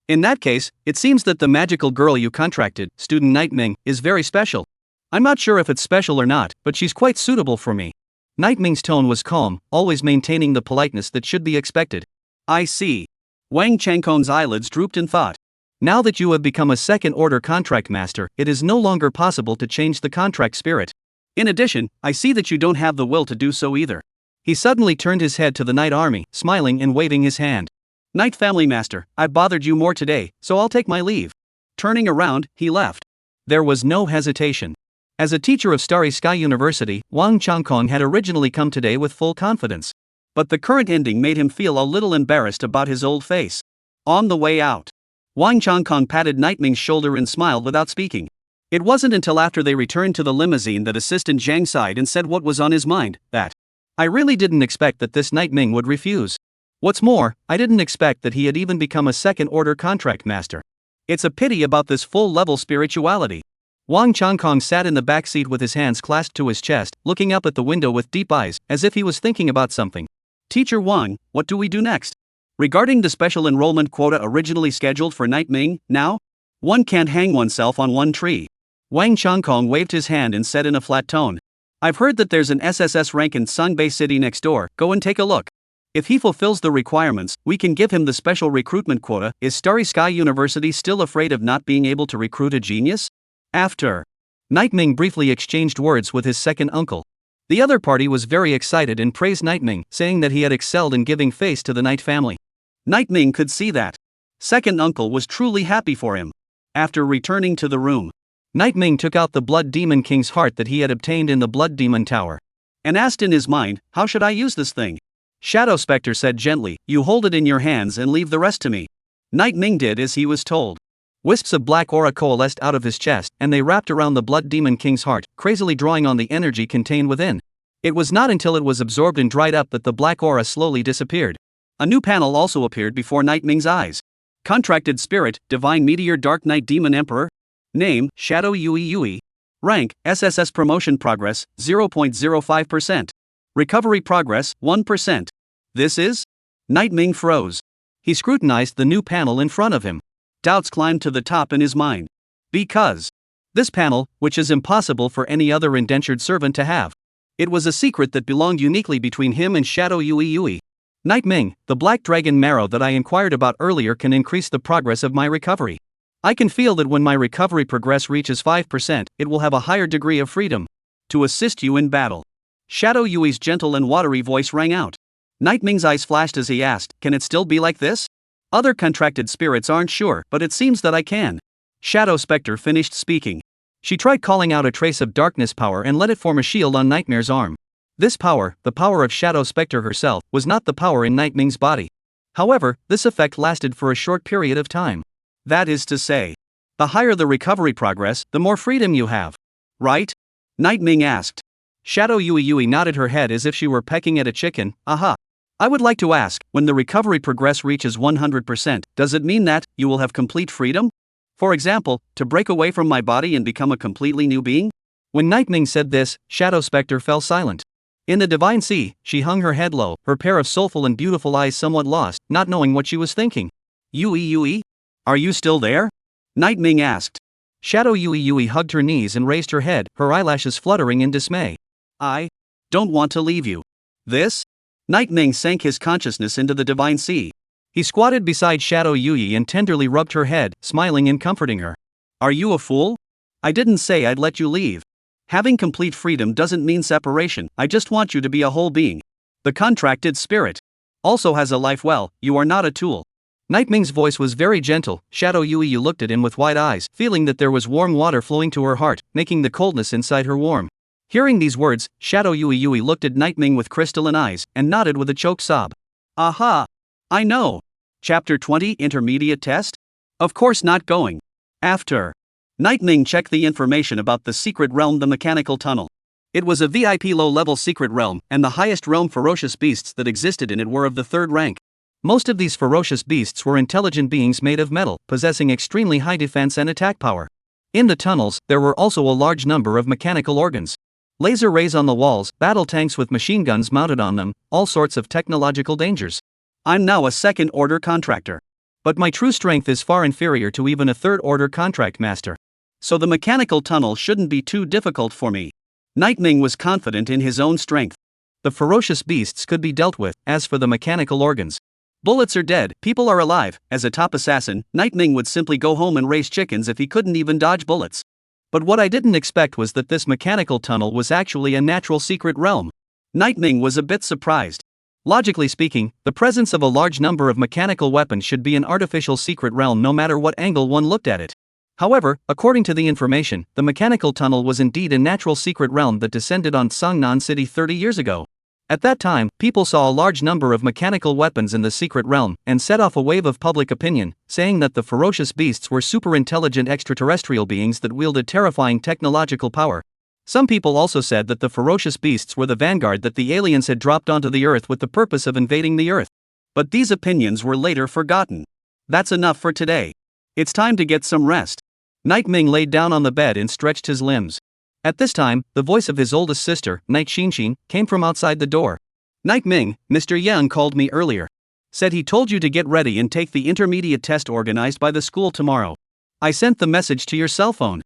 S1: In that case, it seems that the magical girl you contracted, Student Night Ming, is very special. I'm not sure if it's special or not, but she's quite suitable for me. Night Ming's tone was calm, always maintaining the politeness that should be expected. I see. Wang Changkong's eyelids drooped in thought. Now that you have become a second-order contract master, it is no longer possible to change the contract spirit. In addition, I see that you don't have the will to do so either. He suddenly turned his head to the Night Army, smiling and waving his hand. Night Family Master, I've bothered you more today, so I'll take my leave. Turning around, he left. There was no hesitation. As a teacher of Starry Sky University, Wang Changkong had originally come today with full confidence. But the current ending made him feel a little embarrassed about his old face. On the way out, Wang Changkong patted Night Ming's shoulder and smiled without speaking. It wasn't until after they returned to the limousine that Assistant Zhang sighed and said what was on his mind, that. I really didn't expect that this Night Ming would refuse. What's more, I didn't expect that he had even become a second-order contract master. It's a pity about this full-level spirituality. Wang Changkong sat in the back seat with his hands clasped to his chest, looking up at the window with deep eyes, as if he was thinking about something. Teacher Wang, what do we do next? Regarding the special enrollment quota originally scheduled for Night Ming, now? One can't hang oneself on one tree. Wang Changkong waved his hand and said in a flat tone. I've heard that there's an SSS rank in Songbei City next door, go and take a look. If he fulfills the requirements, we can give him the special recruitment quota. Is Starry Sky University still afraid of not being able to recruit a genius? After. Night Ming briefly exchanged words with his second uncle. The other party was very excited and praised Night Ming, saying that he had excelled in giving face to the Night family. Night Ming could see that. Second uncle was truly happy for him. After returning to the room, Night Ming took out the Blood Demon King's heart that he had obtained in the Blood Demon Tower, and asked in his mind, "How should I use this thing?" Shadow Spectre said gently, "You hold it in your hands and leave the rest to me." Night Ming did as he was told. Wisps of black aura coalesced out of his chest, and they wrapped around the Blood Demon King's heart, crazily drawing on the energy contained within. It was not until it was absorbed and dried up that the black aura slowly disappeared. A new panel also appeared before Night Ming's eyes. Contracted Spirit, Divine Meteor Dark Knight Demon Emperor. Name, Shadow Yui Yui. Rank, SSS Promotion Progress, 0.05%. Recovery Progress, 1%. This is? Night Ming froze. He scrutinized the new panel in front of him. Doubts climbed to the top in his mind. Because this panel, which is impossible for any other indentured servant to have. It was a secret that belonged uniquely between him and Shadow Yui Yui. Night Ming, the black dragon marrow that I inquired about earlier can increase the progress of my recovery. I can feel that when my recovery progress reaches 5%, it will have a higher degree of freedom to assist you in battle. Shadow Yui's gentle and watery voice rang out. Night Ming's eyes flashed as he asked, "Can it still be like this? Other contracted spirits aren't sure, but it seems that I can." Shadow Spectre finished speaking. She tried calling out a trace of darkness power and let it form a shield on Nightmare's arm. This power, the power of Shadow Spectre herself, was not the power in Night Ming's body. However, this effect lasted for a short period of time. That is to say, the higher the recovery progress, the more freedom you have. Right? Night Ming asked. Shadow Yui Yui nodded her head as if she were pecking at a chicken. Aha. I would like to ask, when the recovery progress reaches 100%, does it mean that you will have complete freedom? For example, to break away from my body and become a completely new being? When Night Ming said this, Shadow Spectre fell silent. In the Divine Sea, she hung her head low, her pair of soulful and beautiful eyes somewhat lost, not knowing what she was thinking. Yui Yui? Are you still there? Night Ming asked. Shadow Yui Yui hugged her knees and raised her head, her eyelashes fluttering in dismay. I don't want to leave you. This? Night Ming sank his consciousness into the Divine Sea. He squatted beside Shadow Yui and tenderly rubbed her head, smiling and comforting her. Are you a fool? I didn't say I'd let you leave. Having complete freedom doesn't mean separation, I just want you to be a whole being. The contracted spirit also has a life. Well, you are not a tool. Night Ming's voice was very gentle. Shadow Yui looked at him with wide eyes, feeling that there was warm water flowing to her heart, making the coldness inside her warm. Hearing these words, Shadow Yui Yui looked at Night Ming with crystalline eyes, and nodded with a choked sob. Aha! I know! Chapter 20 Intermediate Test? Of course not going. After. Night Ming checked the information about the secret realm, the Mechanical Tunnel. It was a VIP low-level secret realm, and the highest realm ferocious beasts that existed in it were of the 3rd rank. Most of these ferocious beasts were intelligent beings made of metal, possessing extremely high defense and attack power. In the tunnels, there were also a large number of mechanical organs. Laser rays on the walls, battle tanks with machine guns mounted on them, all sorts of technological dangers. I'm now a 2nd-order contractor. But my true strength is far inferior to even a 3rd-order contract master. So the mechanical tunnel shouldn't be too difficult for me. Night Ming was confident in his own strength. The ferocious beasts could be dealt with. As for the mechanical organs, bullets are dead, people are alive. As a top assassin, Night Ming would simply go home and raise chickens if he couldn't even dodge bullets. But what I didn't expect was that this mechanical tunnel was actually a natural secret realm. Night Ming was a bit surprised. Logically speaking, the presence of a large number of mechanical weapons should be an artificial secret realm no matter what angle one looked at it. However, according to the information, the mechanical tunnel was indeed a natural secret realm that descended on Sungnan City 30 years ago. At that time, people saw a large number of mechanical weapons in the secret realm, and set off a wave of public opinion, saying that the ferocious beasts were super-intelligent extraterrestrial beings that wielded terrifying technological power. Some people also said that the ferocious beasts were the vanguard that the aliens had dropped onto the Earth with the purpose of invading the Earth. But these opinions were later forgotten. That's enough for today. It's time to get some rest. Night Ming laid down on the bed and stretched his limbs. At this time, the voice of his oldest sister, Night Xinshin, came from outside the door. Night Ming, Mr. Yang called me earlier. Said he told you to get ready and take the intermediate test organized by the school tomorrow. I sent the message to your cell phone.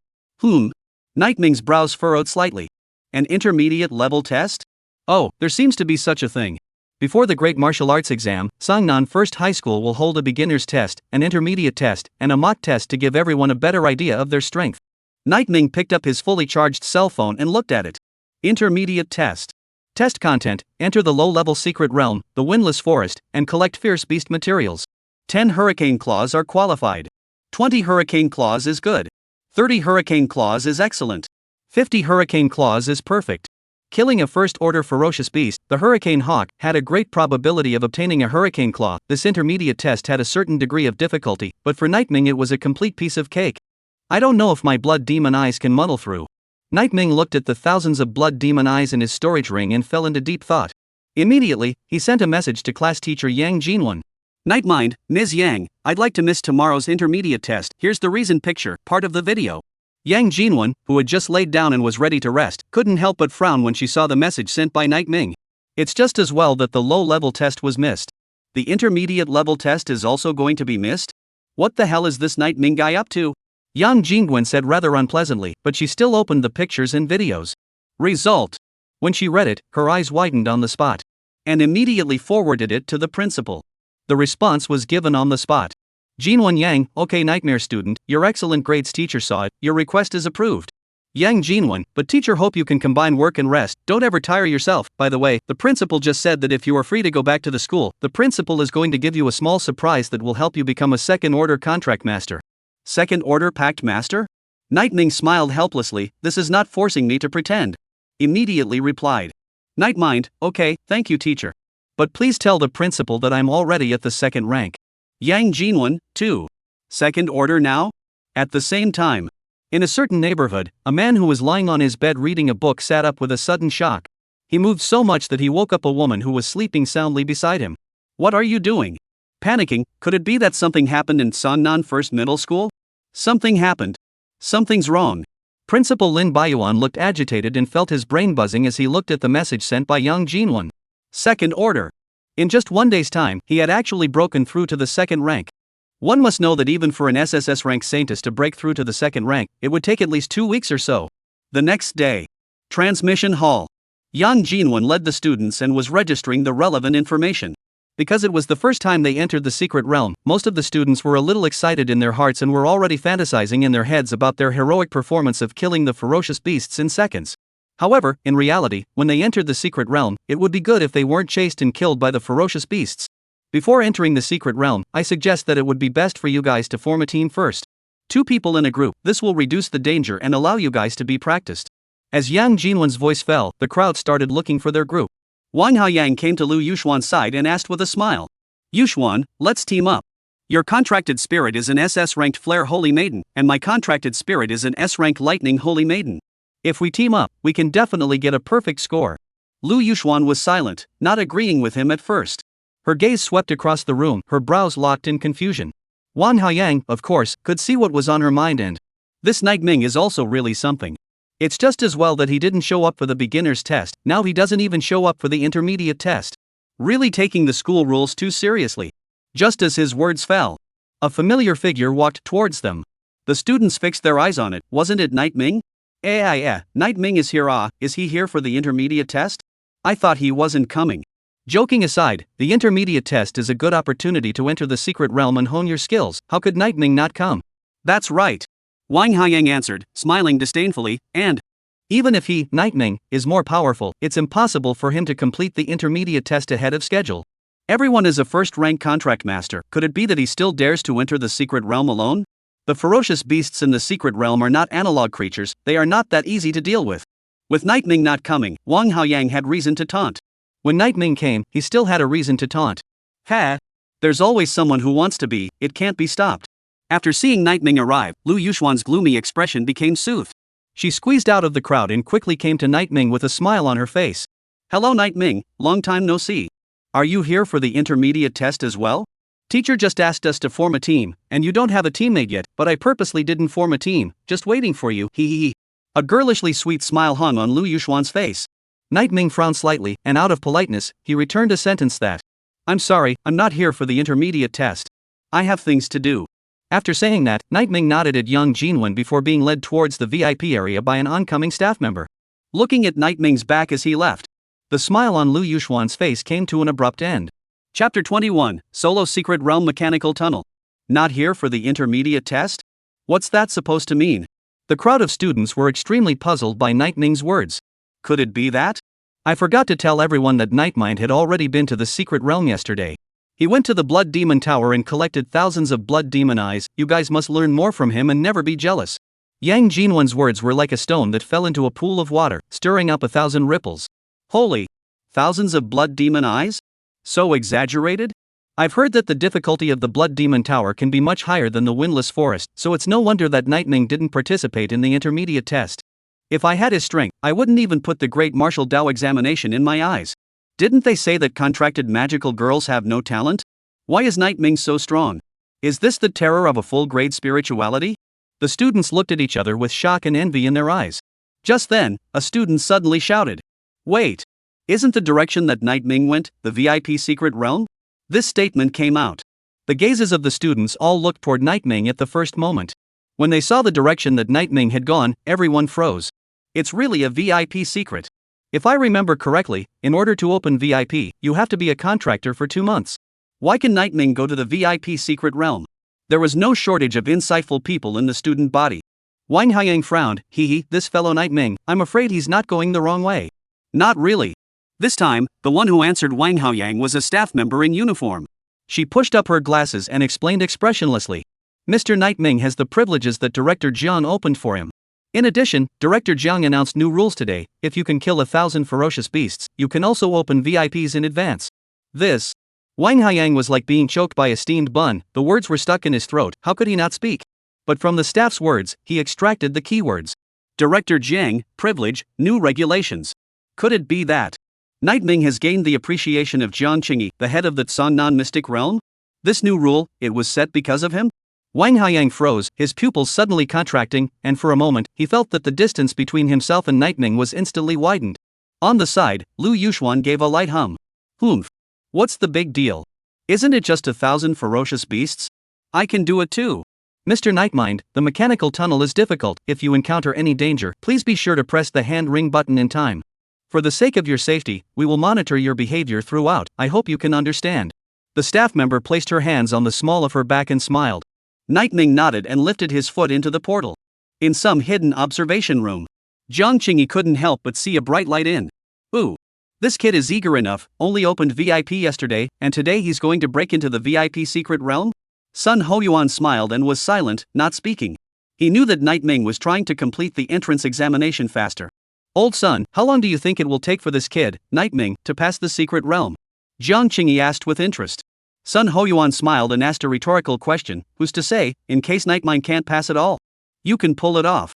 S1: Night Ming's brows furrowed slightly. An intermediate level test? Oh, there seems to be such a thing. Before the Great Martial Arts exam, Sangnan First High School will hold a beginner's test, an intermediate test, and a mock test to give everyone a better idea of their strength. Night Ming picked up his fully charged cell phone and looked at it. Intermediate test. Test content: enter the low-level secret realm, the windless forest, and collect fierce beast materials. 10 hurricane claws are qualified. 20 hurricane claws is good. 30 hurricane claws is excellent. 50 hurricane claws is perfect. Killing a first-order ferocious beast, the hurricane hawk, had a great probability of obtaining a hurricane claw. This intermediate test had a certain degree of difficulty, but for Nightming it was a complete piece of cake. I don't know if my blood demon eyes can muddle through. Nightming looked at the thousands of blood demon eyes in his storage ring and fell into deep thought. Immediately, he sent a message to class teacher Yang Jinwon. Nightmind, Ms. Yang, I'd like to miss tomorrow's intermediate test. Here's the reason picture, part of the video. Yang Jinwon, who had just laid down and was ready to rest, couldn't help but frown when she saw the message sent by Nightming. It's just as well that the low-level test was missed. The intermediate level test is also going to be missed? What the hell is this Nightming guy up to? Yang Jinwon said rather unpleasantly, but she still opened the pictures and videos. Result. When she read it, her eyes widened on the spot. And immediately forwarded it to the principal. The response was given on the spot. Jinwon Yang, okay nightmare student, your excellent grades teacher saw it, your request is approved. Yang Jinwon, but teacher hope you can combine work and rest, don't ever tire yourself. By the way, the principal just said that if you are free to go back to the school, the principal is going to give you a small surprise that will help you become a second-order contract master. Second-order pact master? Nightming smiled helplessly, this is not forcing me to pretend. Immediately replied. Nightmind, okay, thank you teacher. But please tell the principal that I'm already at the second rank. Yang Jinwon, too. Second order now? At the same time. In a certain neighborhood, a man who was lying on his bed reading a book sat up with a sudden shock. He moved so much that he woke up a woman who was sleeping soundly beside him. What are you doing? Panicking, could it be that something happened in Songnan First Middle School? Something happened. Something's wrong. Principal Lin Baiyuan looked agitated and felt his brain buzzing as he looked at the message sent by Yang Jinwon. Second order. In just 1 day's time, he had actually broken through to the second rank. One must know that even for an SSS rank scientist to break through to the second rank, it would take at least 2 weeks or so. The next day. Transmission hall. Yang Jinwon led the students and was registering the relevant information. Because it was the first time they entered the secret realm, most of the students were a little excited in their hearts and were already fantasizing in their heads about their heroic performance of killing the ferocious beasts in seconds. However, in reality, when they entered the secret realm, it would be good if they weren't chased and killed by the ferocious beasts. Before entering the secret realm, I suggest that it would be best for you guys to form a team first. 2 people in a group, this will reduce the danger and allow you guys to be practiced. As Yang Jinwon's voice fell, the crowd started looking for their group. Wang Haoyang came to Liu Yuxuan's side and asked with a smile. Yuxuan, let's team up. Your contracted spirit is an SS-ranked Flare Holy Maiden, and my contracted spirit is an S-rank Lightning Holy Maiden. If we team up, we can definitely get a perfect score. Liu Yuxuan was silent, not agreeing with him at first. Her gaze swept across the room, her brows locked in confusion. Wang Haoyang, of course, could see what was on her mind and this Nightming is also really something. It's just as well that he didn't show up for the beginner's test, now he doesn't even show up for the intermediate test. Really taking the school rules too seriously. Just as his words fell, a familiar figure walked towards them. The students fixed their eyes on it, wasn't it Nightming? Nightming is here. Is he here for the intermediate test? I thought he wasn't coming. Joking aside, the intermediate test is a good opportunity to enter the secret realm and hone your skills, how could Nightming not come? That's right. Wang Haoyang answered, smiling disdainfully, and even if he, Nightming, is more powerful, it's impossible for him to complete the intermediate test ahead of schedule. Everyone is a first-rank contract master, could it be that he still dares to enter the secret realm alone? The ferocious beasts in the secret realm are not analog creatures, they are not that easy to deal with. With Nightming not coming, Wang Haoyang had reason to taunt. When Nightming came, he still had a reason to taunt. There's always someone who wants to be, it can't be stopped. After seeing Nightming arrive, Liu Yuxuan's gloomy expression became soothed. She squeezed out of the crowd and quickly came to Nightming with a smile on her face. Hello Nightming, long time no see. Are you here for the intermediate test as well? Teacher just asked us to form a team, and you don't have a teammate yet, but I purposely didn't form a team, just waiting for you, hee. A girlishly sweet smile hung on Liu Yuxuan's face. Nightming frowned slightly, and out of politeness, he returned a sentence that, I'm sorry, I'm not here for the intermediate test. I have things to do. After saying that, Nightming nodded at Yang Jinwon before being led towards the VIP area by an oncoming staff member. Looking at Nightming's back as he left, the smile on Liu Yuxuan's face came to an abrupt end. Chapter 21, Solo Secret Realm Mechanical Tunnel. Not here for the intermediate test? What's that supposed to mean? The crowd of students were extremely puzzled by Nightming's words. Could it be that? I forgot to tell everyone that Nightmind had already been to the secret realm yesterday. He went to the Blood Demon Tower and collected thousands of Blood Demon eyes. You guys must learn more from him and never be jealous. Yang Jinwen's words were like a stone that fell into a pool of water, stirring up 1,000 ripples. Holy! Thousands of blood demon eyes? So exaggerated? I've heard that the difficulty of the Blood Demon Tower can be much higher than the Windless Forest, so it's no wonder that Nightming didn't participate in the intermediate test. If I had his strength, I wouldn't even put the Great Martial Dao examination in my eyes. Didn't they say that contracted magical girls have no talent? Why is Nightming so strong? Is this the terror of a full-grade spirituality? The students looked at each other with shock and envy in their eyes. Just then, a student suddenly shouted, "Wait! Isn't the direction that Nightming went the VIP secret realm?" This statement came out. The gazes of the students all looked toward Nightming at the first moment. When they saw the direction that Nightming had gone, everyone froze. It's really a VIP secret. If I remember correctly, in order to open VIP, you have to be a contractor for 2 months. Why can Nightming go to the VIP secret realm? There was no shortage of insightful people in the student body. Wang Haiyang frowned. This fellow Nightming, I'm afraid he's not going the wrong way. Not really. This time, the one who answered Wang Haoyang was a staff member in uniform. She pushed up her glasses and explained expressionlessly. Mr. Nightming has the privileges that Director Jiang opened for him. In addition, Director Jiang announced new rules today. If you can kill 1,000 ferocious beasts, you can also open VIPs in advance. Wang Haiyang was like being choked by a steamed bun. The words were stuck in his throat. How could he not speak? But from the staff's words, he extracted the keywords. Director Jiang, privilege, new regulations. Could it be that Nightming has gained the appreciation of Jiang Qingyi, the head of the Cangnan mystic realm? This new rule, it was set because of him? Wang Haiyang froze, his pupils suddenly contracting, and for a moment, he felt that the distance between himself and Nightming was instantly widened. On the side, Liu Yuxuan gave a light hum. What's the big deal? Isn't it just 1,000 ferocious beasts? I can do it too. Mr. Nightmind, the mechanical tunnel is difficult. If you encounter any danger, please be sure to press the hand ring button in time. For the sake of your safety, we will monitor your behavior throughout. I hope you can understand. The staff member placed her hands on the small of her back and smiled. Nightming nodded and lifted his foot into the portal. In some hidden observation room, Jiang Qingyi couldn't help but see a bright light in. Ooh! This kid is eager enough, only opened VIP yesterday, and today he's going to break into the VIP secret realm? Sun Hoyuan smiled and was silent, not speaking. He knew that Nightming was trying to complete the entrance examination faster. Old son, how long do you think it will take for this kid, Nightming, to pass the secret realm? Jiang Qingyi asked with interest. Sun Hoyuan smiled and asked a rhetorical question. Who's to say, in case Nightming can't pass it all? You can pull it off.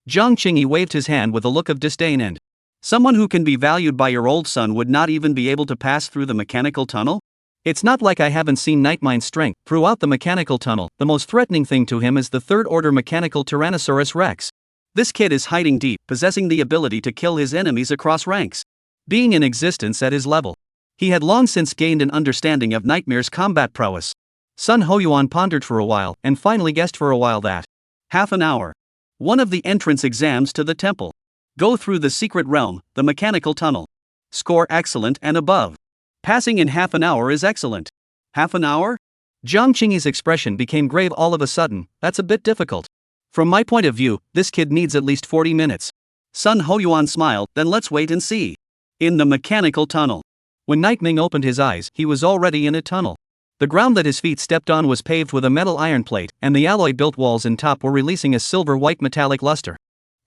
S1: Jiang Qingyi waved his hand with a look of disdain and, someone who can be valued by your old son would not even be able to pass through the mechanical tunnel? It's not like I haven't seen Nightmind's strength. Throughout the mechanical tunnel, the most threatening thing to him is the third-order mechanical Tyrannosaurus Rex. This kid is hiding deep, possessing the ability to kill his enemies across ranks. Being in existence at his level, he had long since gained an understanding of Nightmare's combat prowess. Sun Hoyuan pondered for a while, and finally guessed for a while that half an hour. One of the entrance exams to the temple. Go through the secret realm, the mechanical tunnel. Score excellent and above. Passing in half an hour is excellent. Half an hour? Jiang Qingyi's expression became grave all of a sudden. That's a bit difficult. From my point of view, this kid needs at least 40 minutes. Sun Hoyuan smiled. Then let's wait and see. In the mechanical tunnel. When Nightming opened his eyes, he was already in a tunnel. The ground that his feet stepped on was paved with a metal iron plate, and the alloy-built walls and top were releasing a silver-white metallic luster.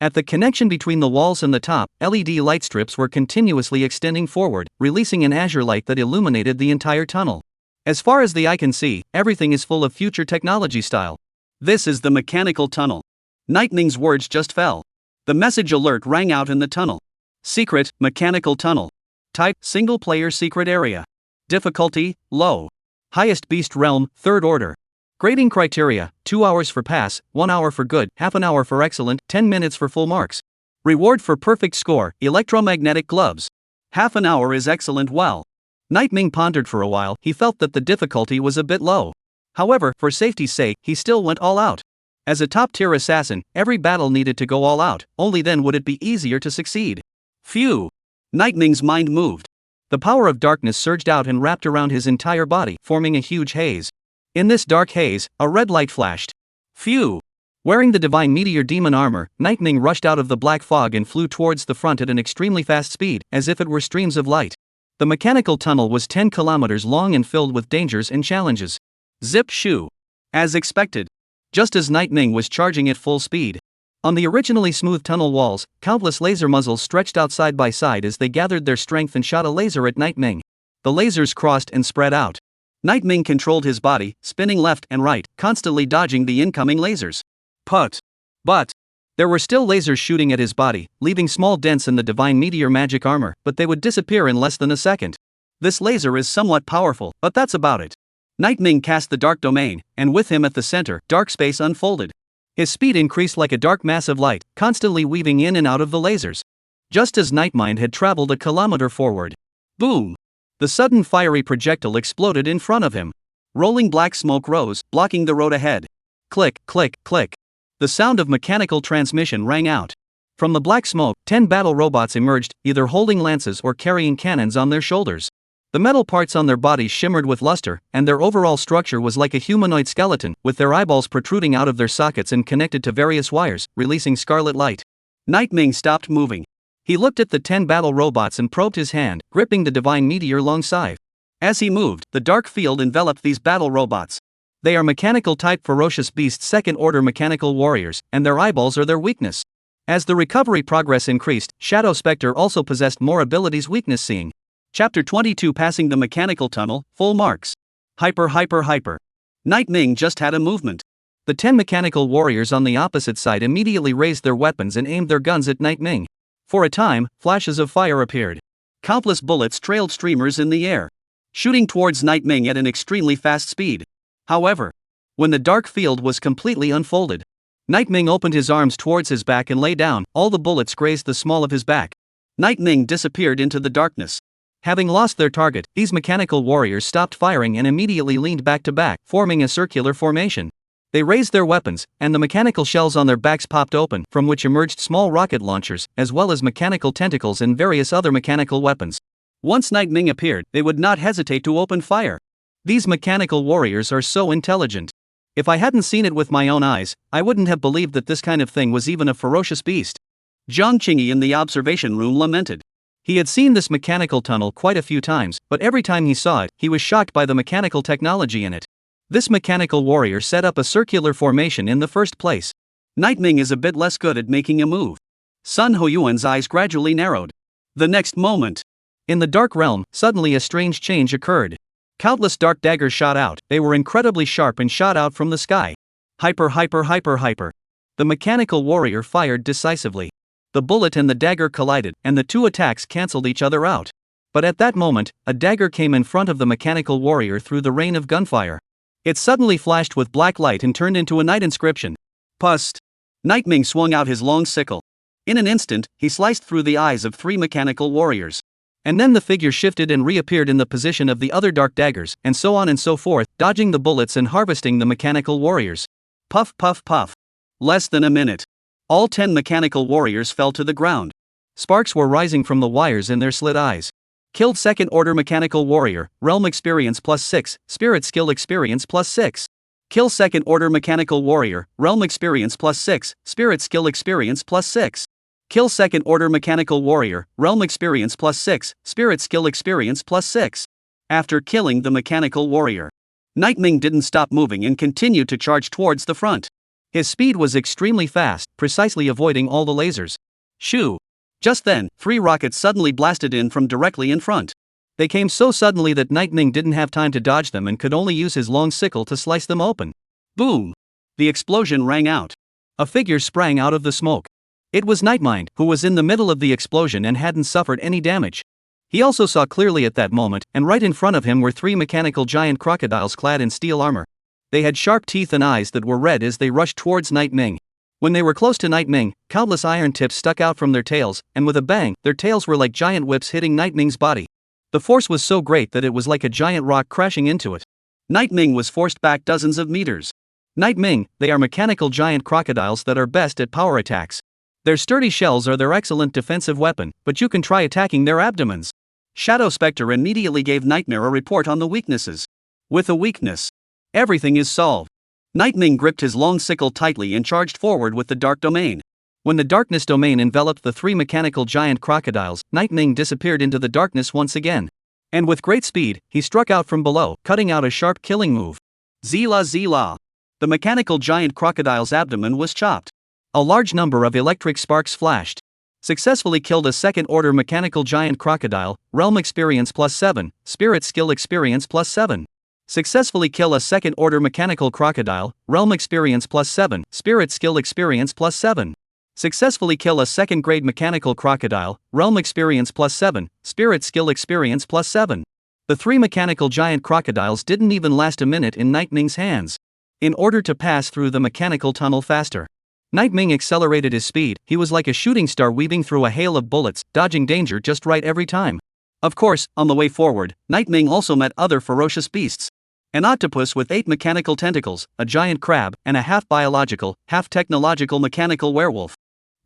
S1: At the connection between the walls and the top, LED light strips were continuously extending forward, releasing an azure light that illuminated the entire tunnel. As far as the eye can see, everything is full of future technology style. This is the mechanical tunnel. Nightming's words just fell. The message alert rang out in the tunnel. Secret, mechanical tunnel. Type, single-player secret area. Difficulty, low. Highest beast realm, third order. Grading criteria, 2 hours for pass, 1 hour for good, half an hour for excellent, 10 minutes for full marks. Reward for perfect score, electromagnetic gloves. Half an hour is excellent well. Nightming pondered for a while. He felt that the difficulty was a bit low. However, for safety's sake, he still went all out. As a top-tier assassin, every battle needed to go all out, only then would it be easier to succeed. Phew! Nightming's mind moved. The power of darkness surged out and wrapped around his entire body, forming a huge haze. In this dark haze, a red light flashed. Phew! Wearing the divine meteor demon armor, Nightming rushed out of the black fog and flew towards the front at an extremely fast speed, as if it were streams of light. The mechanical tunnel was 10 kilometers long and filled with dangers and challenges. Zip shoo! As expected. Just as Nightming was charging at full speed, On the originally smooth tunnel walls, countless laser muzzles stretched out side by side as they gathered their strength and shot a laser at Night Ming. The lasers crossed and spread out. Night Ming controlled his body, spinning left and right, constantly dodging the incoming lasers. But there were still lasers shooting at his body, leaving small dents in the divine meteor magic armor, but they would disappear in less than a second. This laser is somewhat powerful, but that's about it. Night Ming cast the dark domain, and with him at the center, dark space unfolded. His speed increased like a dark mass of light, constantly weaving in and out of the lasers. Just as Nightmind had traveled a kilometer forward. Boom! The sudden fiery projectile exploded in front of him. Rolling black smoke rose, blocking the road ahead. Click, click, click. The sound of mechanical transmission rang out. From the black smoke, 10 battle robots emerged, either holding lances or carrying cannons on their shoulders. The metal parts on their bodies shimmered with luster, and their overall structure was like a humanoid skeleton, with their eyeballs protruding out of their sockets and connected to various wires, releasing scarlet light. Night Ming stopped moving. He looked at the 10 battle robots and probed his hand, gripping the divine meteor long scythe. As he moved, the dark field enveloped these battle robots. They are mechanical-type ferocious beasts, second-order mechanical warriors, and their eyeballs are their weakness. As the recovery progress increased, Shadow Spectre also possessed more abilities: weakness seeing. Chapter 22: Passing the Mechanical Tunnel, full marks. Hyper. Night Ming just had a movement. The 10 mechanical warriors on the opposite side immediately raised their weapons and aimed their guns at Night Ming. For a time, flashes of fire appeared. Countless bullets trailed streamers in the air, shooting towards Night Ming at an extremely fast speed. However, when the dark field was completely unfolded, Night Ming opened his arms towards his back and lay down. All the bullets grazed the small of his back. Night Ming disappeared into the darkness. Having lost their target, these mechanical warriors stopped firing and immediately leaned back to back, forming a circular formation. They raised their weapons, and the mechanical shells on their backs popped open, from which emerged small rocket launchers, as well as mechanical tentacles and various other mechanical weapons. Once Night Ming appeared, they would not hesitate to open fire. These mechanical warriors are so intelligent. If I hadn't seen it with my own eyes, I wouldn't have believed that this kind of thing was even a ferocious beast. Zhang Qingyi in the observation room lamented. He had seen this mechanical tunnel quite a few times, but every time he saw it, he was shocked by the mechanical technology in it. This mechanical warrior set up a circular formation in the first place. Night Ming is a bit less good at making a move. Sun Hoyuan's eyes gradually narrowed. The next moment, in the dark realm, suddenly a strange change occurred. Countless dark daggers shot out. They were incredibly sharp and shot out from the sky. Hyper. The mechanical warrior fired decisively. The bullet and the dagger collided, and the two attacks cancelled each other out. But at that moment, a dagger came in front of the mechanical warrior through the rain of gunfire. It suddenly flashed with black light and turned into a night inscription. Pust. Night Ming swung out his long sickle. In an instant, he sliced through the eyes of 3 mechanical warriors. And then the figure shifted and reappeared in the position of the other dark daggers, and so on and so forth, dodging the bullets and harvesting the mechanical warriors. Puff. Less than a minute. All 10 mechanical warriors fell to the ground. Sparks were rising from the wires in their slit eyes. Killed second order mechanical warrior, realm experience +6, spirit skill experience +6. Kill second order mechanical warrior, realm experience +6, spirit skill experience +6. Kill second order mechanical warrior, realm experience +6, spirit skill experience +6. After killing the mechanical warrior, Night Ming didn't stop moving and continued to charge towards the front. His speed was extremely fast, precisely avoiding all the lasers. Shoo! Just then, 3 rockets suddenly blasted in from directly in front. They came so suddenly that Night Ming didn't have time to dodge them and could only use his long sickle to slice them open. Boom! The explosion rang out. A figure sprang out of the smoke. It was Nightmind, who was in the middle of the explosion and hadn't suffered any damage. He also saw clearly at that moment, and right in front of him were 3 mechanical giant crocodiles clad in steel armor. They had sharp teeth and eyes that were red as they rushed towards Night Ming. When they were close to Night Ming, countless iron tips stuck out from their tails, and with a bang, their tails were like giant whips hitting Night Ming's body. The force was so great that it was like a giant rock crashing into it. Night Ming was forced back dozens of meters. Night Ming, they are mechanical giant crocodiles that are best at power attacks. Their sturdy shells are their excellent defensive weapon, but you can try attacking their abdomens. Shadow Spectre immediately gave Nightmare a report on the weaknesses. With a weakness, everything is solved. Night Ming gripped his long sickle tightly and charged forward with the dark domain. When the darkness domain enveloped the 3 mechanical giant crocodiles, Night Ming disappeared into the darkness once again. And with great speed, he struck out from below, cutting out a sharp killing move. Zila. The mechanical giant crocodile's abdomen was chopped. A large number of electric sparks flashed. Successfully killed a second-order mechanical giant crocodile, realm experience +7, spirit skill experience +7. Successfully kill a second-order mechanical crocodile, realm experience +7, spirit skill experience +7. Successfully kill a second-grade mechanical crocodile, realm experience +7, spirit skill experience +7. The 3 mechanical giant crocodiles didn't even last a minute in Nightming's hands. In order to pass through the mechanical tunnel faster, Nightming accelerated his speed. He was like a shooting star weaving through a hail of bullets, dodging danger just right every time. Of course, on the way forward, Nightming also met other ferocious beasts. An octopus with 8 mechanical tentacles, a giant crab, and a half-biological, half-technological mechanical werewolf.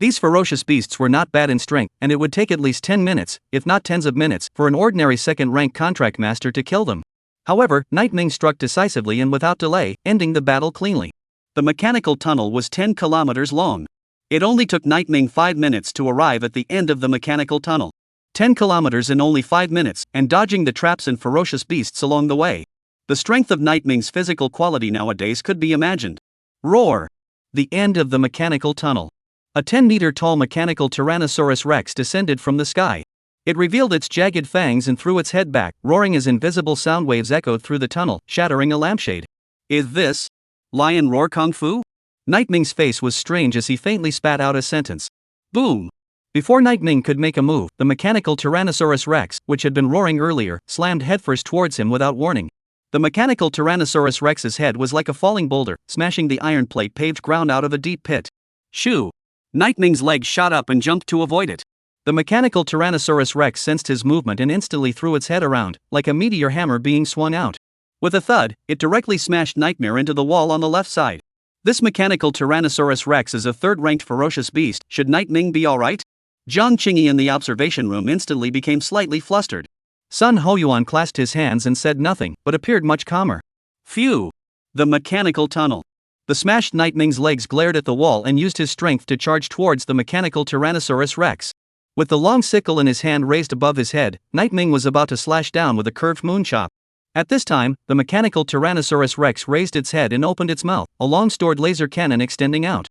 S1: These ferocious beasts were not bad in strength, and it would take at least 10 minutes, if not tens of minutes, for an ordinary second-rank contract master to kill them. However, Nightming struck decisively and without delay, ending the battle cleanly. The mechanical tunnel was 10 kilometers long. It only took Nightming 5 minutes to arrive at the end of the mechanical tunnel. 10 kilometers in only 5 minutes, and dodging the traps and ferocious beasts along the way. The strength of Nightming's physical quality nowadays could be imagined. Roar! The end of the mechanical tunnel. A 10-meter-tall mechanical Tyrannosaurus Rex descended from the sky. It revealed its jagged fangs and threw its head back, roaring as invisible sound waves echoed through the tunnel, shattering a lampshade. Is this lion roar kung fu? Nightming's face was strange as he faintly spat out a sentence. Boom! Before Nightming could make a move, the mechanical Tyrannosaurus Rex, which had been roaring earlier, slammed headfirst towards him without warning. The mechanical Tyrannosaurus Rex's head was like a falling boulder, smashing the iron plate paved ground out of a deep pit. Shoo! Nightming's legs shot up and jumped to avoid it. The mechanical Tyrannosaurus Rex sensed his movement and instantly threw its head around, like a meteor hammer being swung out. With a thud, it directly smashed Nightmare into the wall on the left side. This mechanical Tyrannosaurus Rex is a third-ranked ferocious beast. Should Nightming be alright? Zhang Qingyi in the observation room instantly became slightly flustered. Sun Hoyuan clasped his hands and said nothing, but appeared much calmer. Phew! The mechanical tunnel. The smashed Nightming's legs glared at the wall and used his strength to charge towards the mechanical Tyrannosaurus Rex. With the long sickle in his hand raised above his head, Nightming was about to slash down with a curved moon chop. At this time, the mechanical Tyrannosaurus Rex raised its head and opened its mouth, a long-stored laser cannon extending out.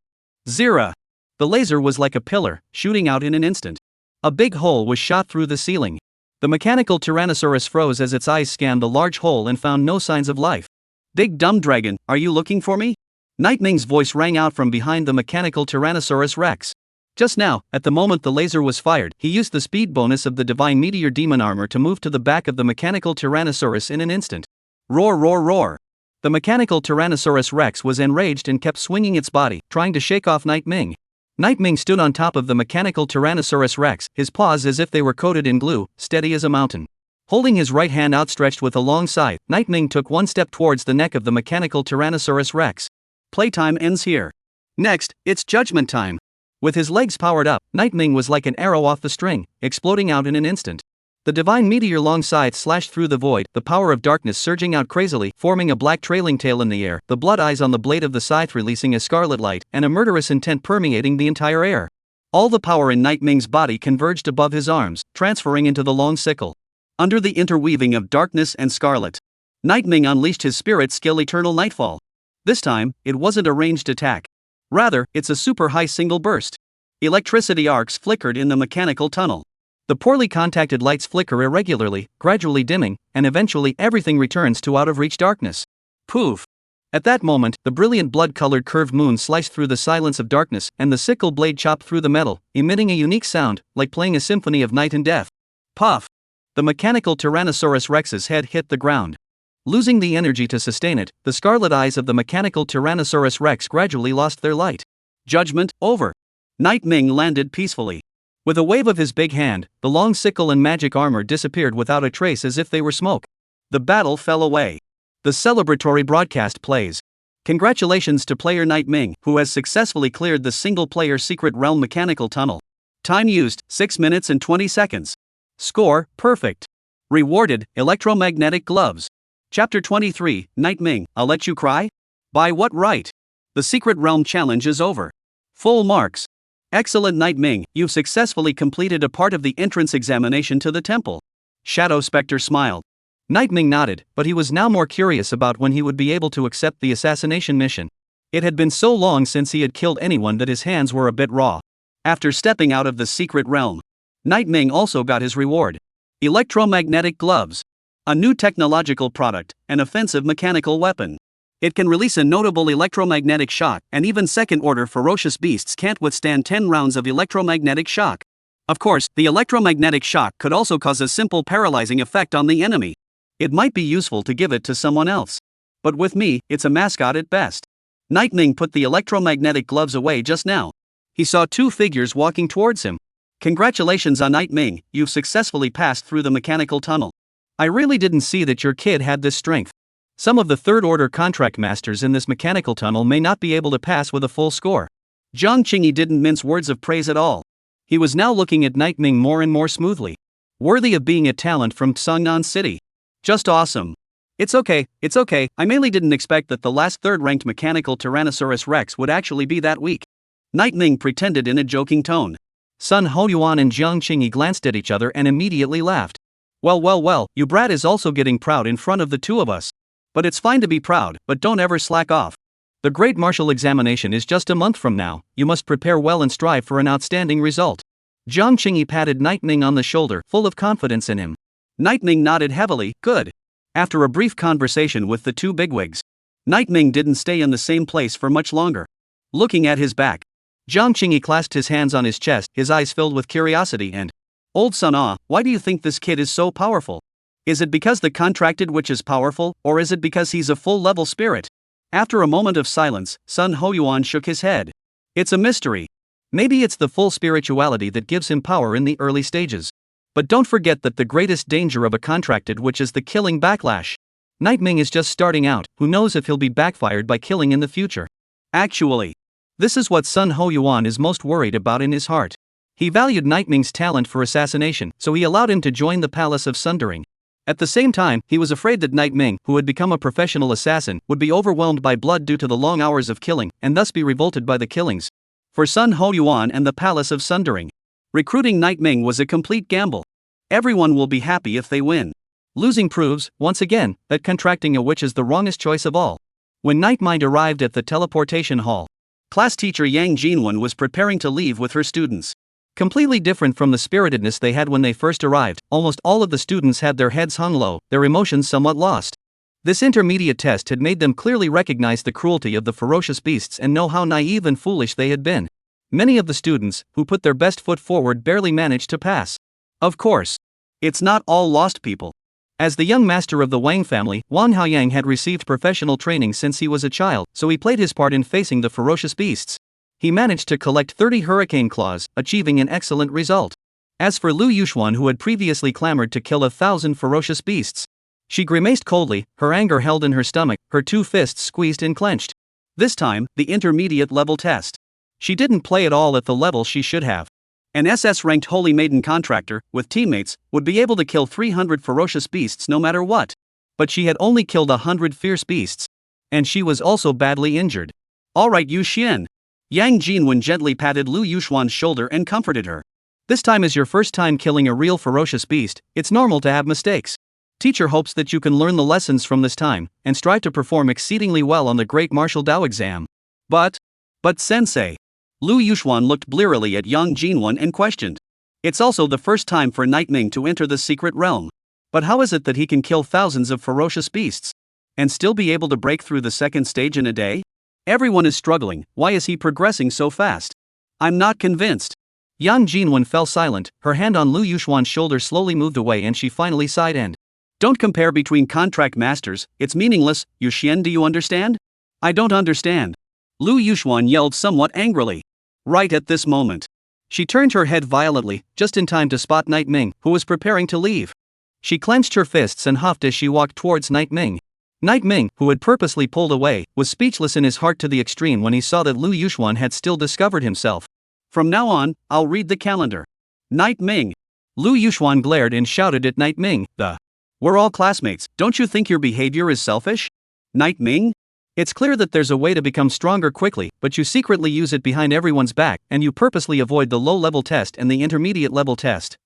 S1: Zira! The laser was like a pillar, shooting out in an instant. A big hole was shot through the ceiling. The mechanical Tyrannosaurus froze as its eyes scanned the large hole and found no signs of life. Big dumb dragon, are you looking for me? Nightming's voice rang out from behind the mechanical Tyrannosaurus Rex. Just now, at the moment the laser was fired, he used the speed bonus of the Divine Meteor Demon Armor to move to the back of the mechanical Tyrannosaurus in an instant. Roar, roar, roar! The mechanical Tyrannosaurus Rex was enraged and kept swinging its body, trying to shake off Nightming. Nightming stood on top of the mechanical Tyrannosaurus Rex, his paws as if they were coated in glue, steady as a mountain. Holding his right hand outstretched with a long scythe, Nightming took one step towards the neck of the mechanical Tyrannosaurus Rex. Playtime ends here. Next, it's judgment time. With his legs powered up, Nightming was like an arrow off the string, exploding out in an instant. The divine meteor long scythe slashed through the void, the power of darkness surging out crazily, forming a black trailing tail in the air, the blood eyes on the blade of the scythe releasing a scarlet light, and a murderous intent permeating the entire air. All the power in Nightming's body converged above his arms, transferring into the long sickle. Under the interweaving of darkness and scarlet, Nightming unleashed his spirit skill Eternal Nightfall. This time, it wasn't a ranged attack. Rather, it's a super high single burst. Electricity arcs flickered in the mechanical tunnel. The poorly contacted lights flicker irregularly, gradually dimming, and eventually everything returns to out-of-reach darkness. Poof! At that moment, the brilliant blood-colored curved moon sliced through the silence of darkness, and the sickle blade chopped through the metal, emitting a unique sound, like playing a symphony of night and death. Puff! The mechanical Tyrannosaurus Rex's head hit the ground. Losing the energy to sustain it, the scarlet eyes of the mechanical Tyrannosaurus Rex gradually lost their light. Judgment over. Nightming landed peacefully. With a wave of his big hand, the long sickle and magic armor disappeared without a trace as if they were smoke. The battle fell away. The celebratory broadcast plays. Congratulations to player Nightming, who has successfully cleared the single-player Secret Realm mechanical tunnel. Time used, 6 minutes and 20 seconds. Score, perfect. Rewarded, electromagnetic gloves. Chapter 23, Nightming, I'll let you cry? By what right? The Secret Realm challenge is over. Full marks. Excellent Nightming, you've successfully completed a part of the entrance examination to the temple. Shadow Spectre smiled. Nightming nodded, but he was now more curious about when he would be able to accept the assassination mission. It had been so long since he had killed anyone that his hands were a bit raw. After stepping out of the secret realm, Night Ming also got his reward. Electromagnetic gloves. A new technological product, an offensive mechanical weapon. It can release a notable electromagnetic shock, and even second-order ferocious beasts can't withstand 10 rounds of electromagnetic shock. Of course, the electromagnetic shock could also cause a simple paralyzing effect on the enemy. It might be useful to give it to someone else. But with me, it's a mascot at best. Night Ming put the electromagnetic gloves away just now. He saw two figures walking towards him. Congratulations on Night Ming, you've successfully passed through the mechanical tunnel. I really didn't see that your kid had this strength. Some of the third-order contract masters in this mechanical tunnel may not be able to pass with a full score. Jiang Qingyi didn't mince words of praise at all. He was now looking at Night Ming more and more smoothly. Worthy of being a talent from Tsangnan City. Just awesome. It's okay, I mainly didn't expect that the last third-ranked mechanical Tyrannosaurus Rex would actually be that weak. Night Ming pretended in a joking tone. Sun Hoyuan and Jiang Qingyi glanced at each other and immediately laughed. Well, you brat is also getting proud in front of the two of us. But it's fine to be proud, but don't ever slack off. The Great Martial Examination is just a month from now, you must prepare well and strive for an outstanding result. Jiang Qingyi patted Night Ming on the shoulder, full of confidence in him. Night Ming nodded heavily, good. After a brief conversation with the two bigwigs, Night Ming didn't stay in the same place for much longer. Looking at his back, Jiang Qingyi clasped his hands on his chest, his eyes filled with curiosity and, Old Sun, why do you think this kid is so powerful? Is it because the contracted witch is powerful, or is it because he's a full-level spirit? After a moment of silence, Sun Hoyuan shook his head. It's a mystery. Maybe it's the full spirituality that gives him power in the early stages. But don't forget that the greatest danger of a contracted witch is the killing backlash. Night Ming is just starting out, who knows if he'll be backfired by killing in the future. Actually, this is what Sun Hoyuan is most worried about in his heart. He valued Night Ming's talent for assassination, so he allowed him to join the Palace of Sundering. At the same time, he was afraid that Night Ming, who had become a professional assassin, would be overwhelmed by blood due to the long hours of killing, and thus be revolted by the killings. For Sun Hoyuan and the Palace of Sundering, recruiting Night Ming was a complete gamble. Everyone will be happy if they win. Losing proves, once again, that contracting a witch is the wrongest choice of all. When Night Mind arrived at the teleportation hall, class teacher Yang Jinwen was preparing to leave with her students. Completely different from the spiritedness they had when they first arrived, almost all of the students had their heads hung low, their emotions somewhat lost. This intermediate test had made them clearly recognize the cruelty of the ferocious beasts and know how naive and foolish they had been. Many of the students, who put their best foot forward, barely managed to pass. Of course, it's not all lost people. As the young master of the Wang family, Wang Haoyang had received professional training since he was a child, so he played his part in facing the ferocious beasts. He managed to collect 30 hurricane claws, achieving an excellent result. As for Liu Yuxuan, who had previously clamored to kill 1,000 ferocious beasts, she grimaced coldly, her anger held in her stomach, her two fists squeezed and clenched. This time, the intermediate level test. She didn't play at all at the level she should have. An SS-ranked Holy Maiden contractor, with teammates, would be able to kill 300 ferocious beasts no matter what. But she had only killed 100 fierce beasts. And she was also badly injured. Alright, Yu Xian. Yang Jinwen gently patted Liu Yuxuan's shoulder and comforted her. This time is your first time killing a real ferocious beast, it's normal to have mistakes. Teacher hopes that you can learn the lessons from this time, and strive to perform exceedingly well on the Great Martial Dao exam. But sensei. Liu Yuxuan looked blearily at Yang Jinwen and questioned. It's also the first time for Night Ming to enter the secret realm. But how is it that he can kill thousands of ferocious beasts? And still be able to break through the second stage in a day? Everyone is struggling, why is he progressing so fast? I'm not convinced. Yang Jinwen fell silent, her hand on Liu Yuxuan's shoulder slowly moved away and she finally sighed and, Don't compare between contract masters, it's meaningless, Yu Xian, do you understand? I don't understand. Liu Yuxuan yelled somewhat angrily. Right at this moment, she turned her head violently, just in time to spot Night Ming, who was preparing to leave. She clenched her fists and huffed as she walked towards Night Ming. Night Ming, who had purposely pulled away, was speechless in his heart to the extreme when he saw that Liu Yuxuan had still discovered himself. From now on, I'll read the calendar. Night Ming. Liu Yuxuan glared and shouted at Night Ming, We're all classmates, don't you think your behavior is selfish? Night Ming? It's clear that there's a way to become stronger quickly, but you secretly use it behind everyone's back, and you purposely avoid the low-level test and the intermediate-level test.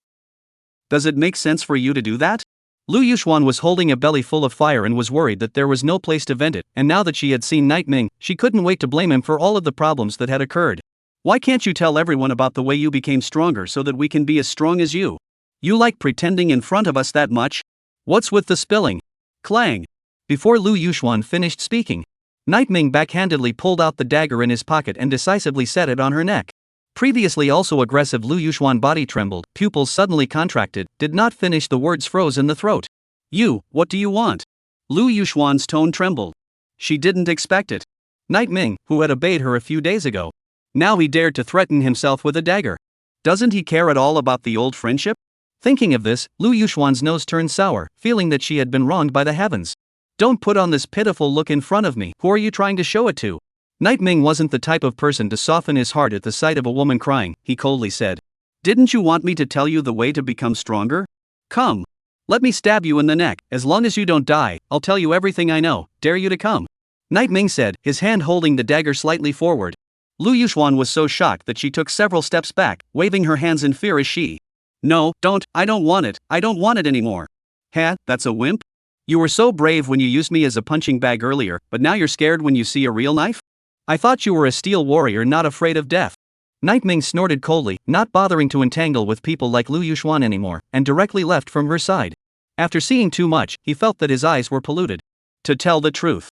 S1: Does it make sense for you to do that? Liu Yuxuan was holding a belly full of fire and was worried that there was no place to vent it, and now that she had seen Night Ming, she couldn't wait to blame him for all of the problems that had occurred. Why can't you tell everyone about the way you became stronger so that we can be as strong as you? You like pretending in front of us that much? What's with the spilling? Clang! Before Liu Yuxuan finished speaking, Night Ming backhandedly pulled out the dagger in his pocket and decisively set it on her neck. Previously also aggressive Liu Yuxuan body trembled, pupils suddenly contracted, did not finish the words froze in the throat. You, what do you want? Liu Yuxuan's tone trembled. She didn't expect it. Night Ming, who had obeyed her a few days ago. Now he dared to threaten himself with a dagger. Doesn't he care at all about the old friendship? Thinking of this, Liu Yuxuan's nose turned sour, feeling that she had been wronged by the heavens. Don't put on this pitiful look in front of me. Who are you trying to show it to? Night Ming wasn't the type of person to soften his heart at the sight of a woman crying, he coldly said. Didn't you want me to tell you the way to become stronger? Come. Let me stab you in the neck. As long as you don't die, I'll tell you everything I know. Dare you to come? Night Ming said, his hand holding the dagger slightly forward. Liu Yuxuan was so shocked that she took several steps back, waving her hands in fear as she. No, don't, I don't want it, I don't want it anymore. Ha, that's a wimp? You were so brave when you used me as a punching bag earlier, but now you're scared when you see a real knife? I thought you were a steel warrior not afraid of death. Night Ming snorted coldly, not bothering to entangle with people like Liu Yuxuan anymore, and directly left from her side. After seeing too much, he felt that his eyes were polluted. To tell the truth,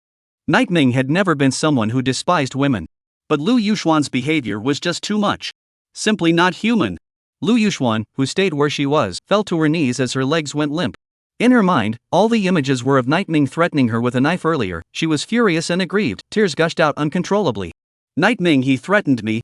S1: Night Ming had never been someone who despised women. But Liu Yuxuan's behavior was just too much. Simply not human. Liu Yuxuan, who stayed where she was, fell to her knees as her legs went limp. In her mind, all the images were of Night Ming threatening her with a knife earlier. She was furious and aggrieved, tears gushed out uncontrollably. Night Ming, he threatened me.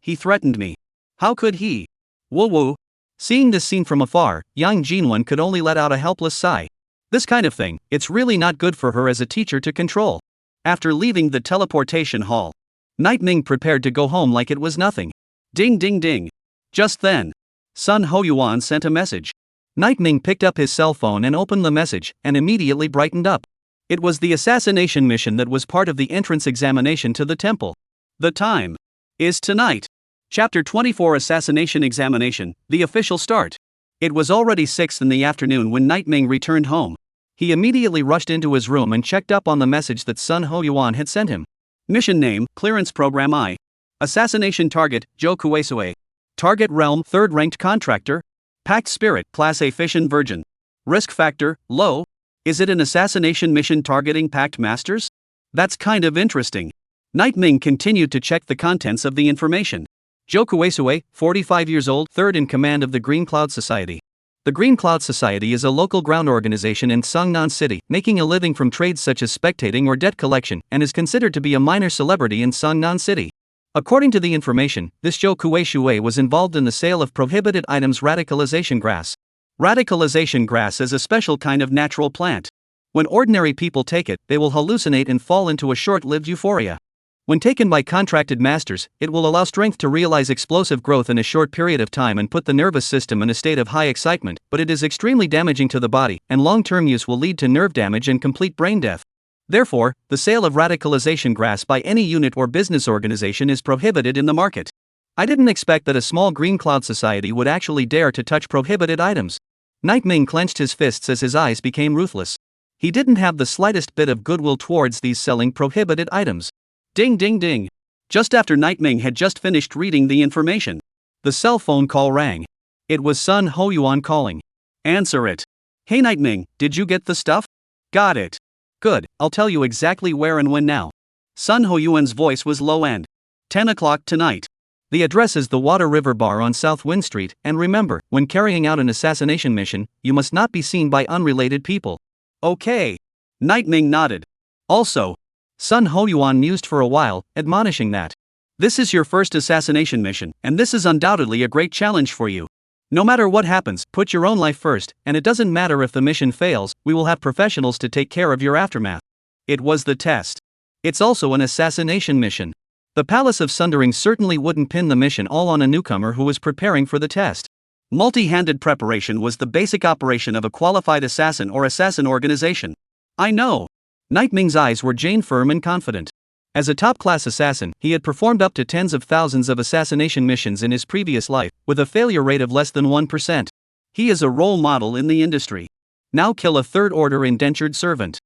S1: How could he? Woo woo. Seeing this scene from afar, Yang Jinwen could only let out a helpless sigh. This kind of thing, it's really not good for her as a teacher to control. After leaving the teleportation hall, Night Ming prepared to go home like it was nothing. Ding ding ding. Just then, Sun Hoyuan sent a message. Night Ming picked up his cell phone and opened the message, and immediately brightened up. It was the assassination mission that was part of the entrance examination to the temple. The time is tonight. Chapter 24 Assassination Examination, the official start. It was already 6 in the afternoon when Night Ming returned home. He immediately rushed into his room and checked up on the message that Sun Hoyuan had sent him. Mission name, Clearance Program I. Assassination target, Zhou Kueisui. Target realm, 3rd ranked contractor. Pact spirit, Class A fission virgin. Risk factor, low. Is it an assassination mission targeting Pact masters? That's kind of interesting. Night Ming continued to check the contents of the information. Zhou Kueisui, 45 years old, 3rd in command of the Green Cloud Society. The Green Cloud Society is a local ground organization in Sungnan City, making a living from trades such as spectating or debt collection, and is considered to be a minor celebrity in Sungnan City. According to the information, this Zhou Kueisui was involved in the sale of prohibited items radicalization grass. Radicalization grass is a special kind of natural plant. When ordinary people take it, they will hallucinate and fall into a short-lived euphoria. When taken by contracted masters, it will allow strength to realize explosive growth in a short period of time and put the nervous system in a state of high excitement, but it is extremely damaging to the body, and long-term use will lead to nerve damage and complete brain death. Therefore, the sale of radicalization grass by any unit or business organization is prohibited in the market. I didn't expect that a small Green Cloud Society would actually dare to touch prohibited items. Night Ming clenched his fists as his eyes became ruthless. He didn't have the slightest bit of goodwill towards these selling prohibited items. Ding ding ding. Just after Night Ming had just finished reading the information, the cell phone call rang. It was Sun Hoyuan calling. Answer it. Hey Night Ming, did you get the stuff? Got it. Good, I'll tell you exactly where and when now. Sun Hoyuan's voice was low and 10 o'clock tonight. The address is the Water River Bar on South Wind Street, and remember, when carrying out an assassination mission, you must not be seen by unrelated people. Okay. Night Ming nodded. Also, Sun Hoyuan mused for a while, admonishing that this is your first assassination mission, and this is undoubtedly a great challenge for you. No matter what happens, put your own life first, and it doesn't matter if the mission fails, we will have professionals to take care of your aftermath. It was the test. It's also an assassination mission. The Palace of Sundering certainly wouldn't pin the mission all on a newcomer who was preparing for the test. Multi-handed preparation was the basic operation of a qualified assassin or assassin organization. I know. Night Ming's eyes were Jane firm and confident. As a top-class assassin, he had performed up to tens of thousands of assassination missions in his previous life, with a failure rate of less than 1%. He is a role model in the industry. Now kill a third-order indentured servant.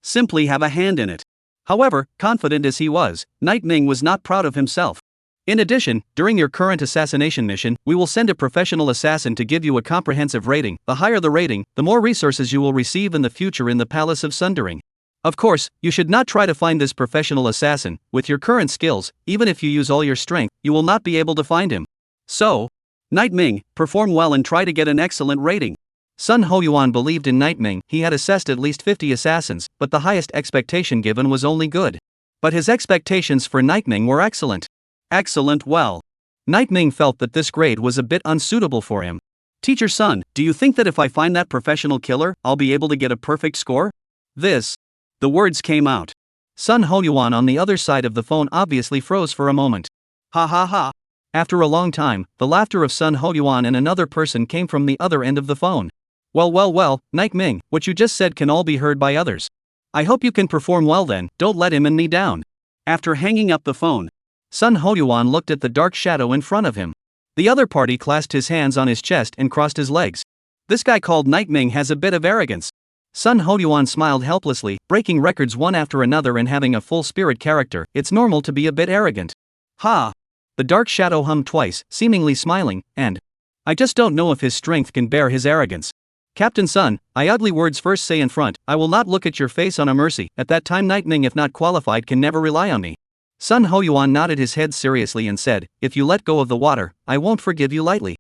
S1: Simply have a hand in it. However, confident as he was, Night Ming was not proud of himself. In addition, during your current assassination mission, we will send a professional assassin to give you a comprehensive rating. The higher the rating, the more resources you will receive in the future in the Palace of Sundering. Of course, you should not try to find this professional assassin. With your current skills, even if you use all your strength, you will not be able to find him. So, Night Ming, perform well and try to get an excellent rating. Sun Hoyuan believed in Night Ming. He had assessed at least 50 assassins, but the highest expectation given was only good. But his expectations for Night Ming were excellent. Excellent well. Night Ming felt that this grade was a bit unsuitable for him. Teacher Sun, do you think that if I find that professional killer, I'll be able to get a perfect score? The words came out. Sun Hoyuan on the other side of the phone obviously froze for a moment. Ha ha ha. After a long time, the laughter of Sun Hoyuan and another person came from the other end of the phone. Well, Night Ming, what you just said can all be heard by others. I hope you can perform well then, don't let him and me down. After hanging up the phone, Sun Hoyuan looked at the dark shadow in front of him. The other party clasped his hands on his chest and crossed his legs. This guy called Night Ming has a bit of arrogance. Sun Hoyuan smiled helplessly, breaking records one after another and having a full spirit character. It's normal to be a bit arrogant. Ha! The dark shadow hummed twice, seemingly smiling, and I just don't know if his strength can bear his arrogance. Captain Sun, I ugly words first say in front, I will not look at your face on a mercy. At that time Night Ming if not qualified can never rely on me. Sun Hoyuan nodded his head seriously and said, if you let go of the water, I won't forgive you lightly.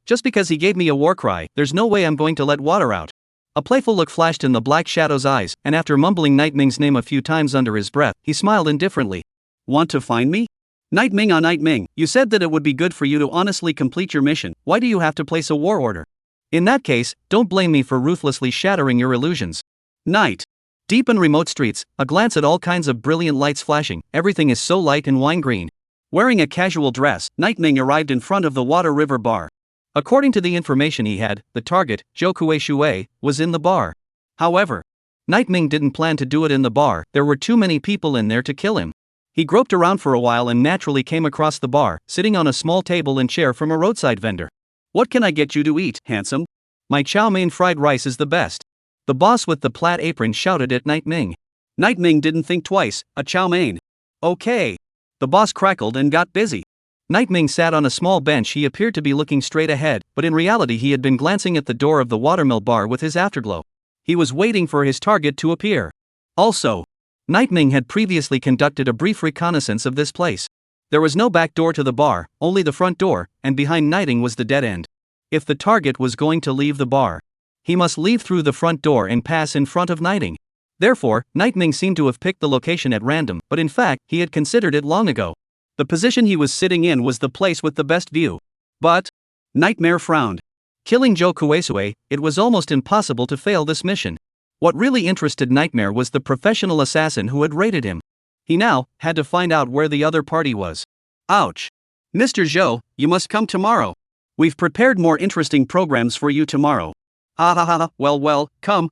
S1: Just because he gave me a war cry, there's no way I'm going to let water out. A playful look flashed in the black shadow's eyes, and after mumbling Night Ming's name a few times under his breath, he smiled indifferently. Want to find me? Night Ming, Night Ming, you said that it would be good for you to honestly complete your mission. Why do you have to place a war order? In that case, don't blame me for ruthlessly shattering your illusions. Night. Deep in remote streets, a glance at all kinds of brilliant lights flashing, everything is so light and wine green. Wearing a casual dress, Night Ming arrived in front of the Water River Bar. According to the information he had, the target, Zhou Kuei, was in the bar. However, Night Ming didn't plan to do it in the bar, there were too many people in there to kill him. He groped around for a while and naturally came across the bar, sitting on a small table and chair from a roadside vendor. What can I get you to eat, handsome? My chow mein fried rice is the best. The boss with the plaid apron shouted at Night Ming. Night Ming didn't think twice, a chow mein. Okay. The boss crackled and got busy. Night Ming sat on a small bench. He appeared to be looking straight ahead, but in reality he had been glancing at the door of the watermill bar with his afterglow. He was waiting for his target to appear. Also, Night Ming had previously conducted a brief reconnaissance of this place. There was no back door to the bar, only the front door, and behind Nighting was the dead end. If the target was going to leave the bar, he must leave through the front door and pass in front of Nighting. Therefore, Night Ming seemed to have picked the location at random, but in fact, he had considered it long ago. The position he was sitting in was the place with the best view. But Nightmare frowned. Killing Zhou Kuei, it was almost impossible to fail this mission. What really interested Nightmare was the professional assassin who had raided him. He now had to find out where the other party was. Ouch. Mr. Zhou, you must come tomorrow. We've prepared more interesting programs for you tomorrow. Well, come,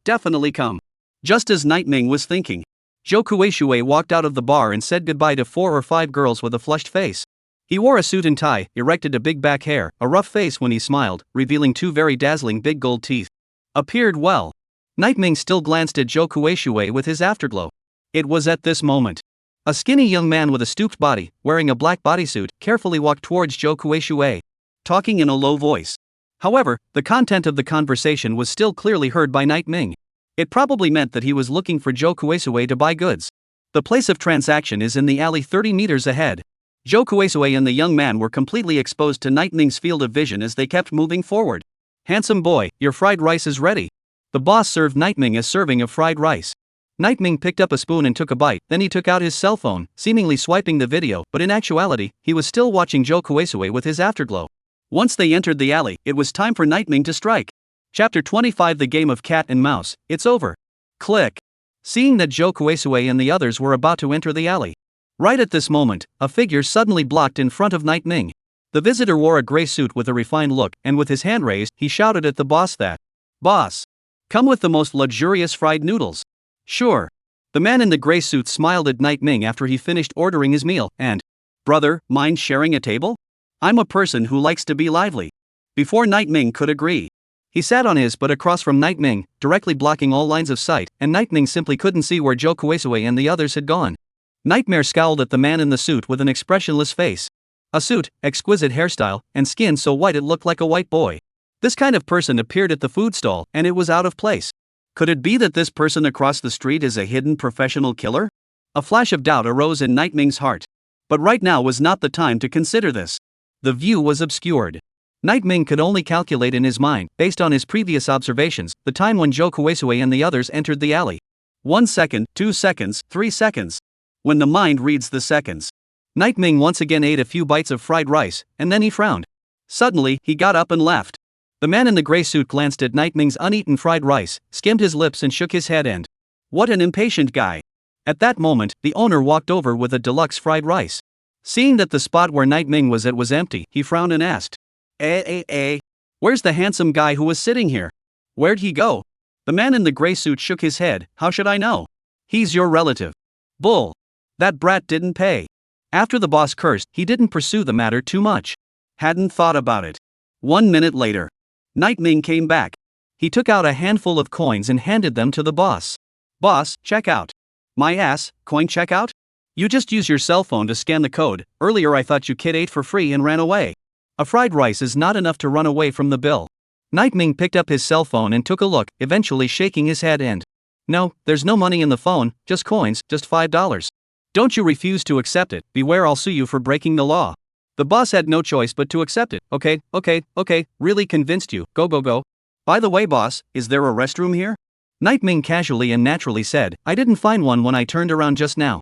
S1: definitely come. Just as Night Ming was thinking, Zhou Kuei walked out of the bar and said goodbye to 4 or 5 girls with a flushed face. He wore a suit and tie, erected a big back hair, a rough face when he smiled, revealing 2 very dazzling big gold teeth. Appeared well. Night Ming still glanced at Zhou Kuei with his afterglow. It was at this moment. A skinny young man with a stooped body, wearing a black bodysuit, carefully walked towards Zhou Kuei, talking in a low voice. However, the content of the conversation was still clearly heard by Night Ming. It probably meant that he was looking for Zhou Kuei to buy goods. The place of transaction is in the alley 30 meters ahead. Zhou Kuei and the young man were completely exposed to Night Ming's field of vision as they kept moving forward. Handsome boy, your fried rice is ready. The boss served Night Ming a serving of fried rice. Night Ming picked up a spoon and took a bite, then he took out his cell phone, seemingly swiping the video, but in actuality, he was still watching Zhou Kuei with his afterglow. Once they entered the alley, it was time for Night Ming to strike. Chapter 25 The Game of Cat and Mouse, it's over. Click. Seeing that Zhou Kuei and the others were about to enter the alley. Right at this moment, a figure suddenly blocked in front of Night Ming. The visitor wore a gray suit with a refined look, and with his hand raised, he shouted at the boss that, "Boss, come with the most luxurious fried noodles." Sure. The man in the gray suit smiled at Night Ming after he finished ordering his meal, and, "Brother, mind sharing a table? I'm a person who likes to be lively." Before Night Ming could agree, He sat on his butt across from Night Ming, directly blocking all lines of sight, and Night Ming simply couldn't see where Zhou Kueisui and the others had gone. Nightmare scowled at the man in the suit with an expressionless face. A suit, exquisite hairstyle, and skin so white it looked like a white boy. This kind of person appeared at the food stall, and it was out of place. Could it be that this person across the street is a hidden professional killer? A flash of doubt arose in Night Ming's heart. But right now was not the time to consider this. The view was obscured. Night Ming could only calculate in his mind, based on his previous observations, the time when Zhou Kueisui and the others entered the alley. 1 second, 2 seconds, 3 seconds. When the mind reads the seconds. Night Ming once again ate a few bites of fried rice, and then he frowned. Suddenly, he got up and left. The man in the gray suit glanced at Night Ming's uneaten fried rice, skimmed his lips and shook his head and, "What an impatient guy." At that moment, the owner walked over with a deluxe fried rice. Seeing that the spot where Night Ming was at was empty, he frowned and asked, Where's the handsome guy who was sitting here? Where'd he go?" The man in the gray suit shook his head. "How should I know? He's your relative." "Bull. That brat didn't pay." After the boss cursed, he didn't pursue the matter too much. Hadn't thought about it. 1 minute later, Night Ming came back. He took out a handful of coins and handed them to the boss. "Boss, check out." "My ass, coin checkout? You just use your cell phone to scan the code. Earlier I thought you kid ate for free and ran away. A fried rice is not enough to run away from the bill." Night Ming picked up his cell phone and took a look, eventually shaking his head and, "No, there's no money in the phone, just coins, just $5. Don't you refuse to accept it, beware I'll sue you for breaking the law." The boss had no choice but to accept it. Okay, really convinced you, go. "By the way boss, is there a restroom here?" Night Ming casually and naturally said, "I didn't find one when I turned around just now."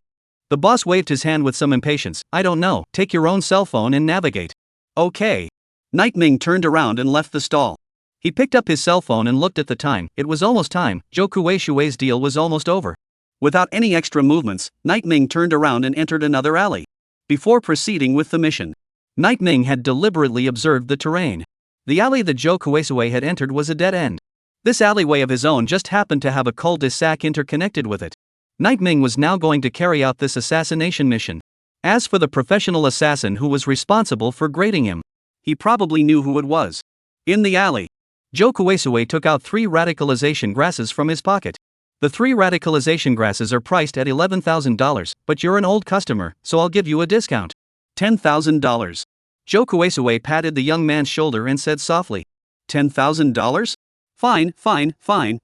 S1: The boss waved his hand with some impatience. "I don't know, take your own cell phone and navigate." "Okay." Night Ming turned around and left the stall. He picked up his cell phone and looked at the time. It was almost time. Zhou Kueisui's deal was almost over. Without any extra movements, Night Ming turned around and entered another alley. Before proceeding with the mission, Night Ming had deliberately observed the terrain. The alley that Zhou Kueisui had entered was a dead end. This alleyway of his own just happened to have a cul-de-sac interconnected with it. Night Ming was now going to carry out this assassination mission. As for the professional assassin who was responsible for grading him, he probably knew who it was. In the alley, Zhou Kueisui took out 3 radicalization grasses from his pocket. The 3 radicalization grasses are priced at $11,000, but you're an old customer, so I'll give you a discount. $10,000. Zhou Kueisui patted the young man's shoulder and said softly, $10,000? Fine,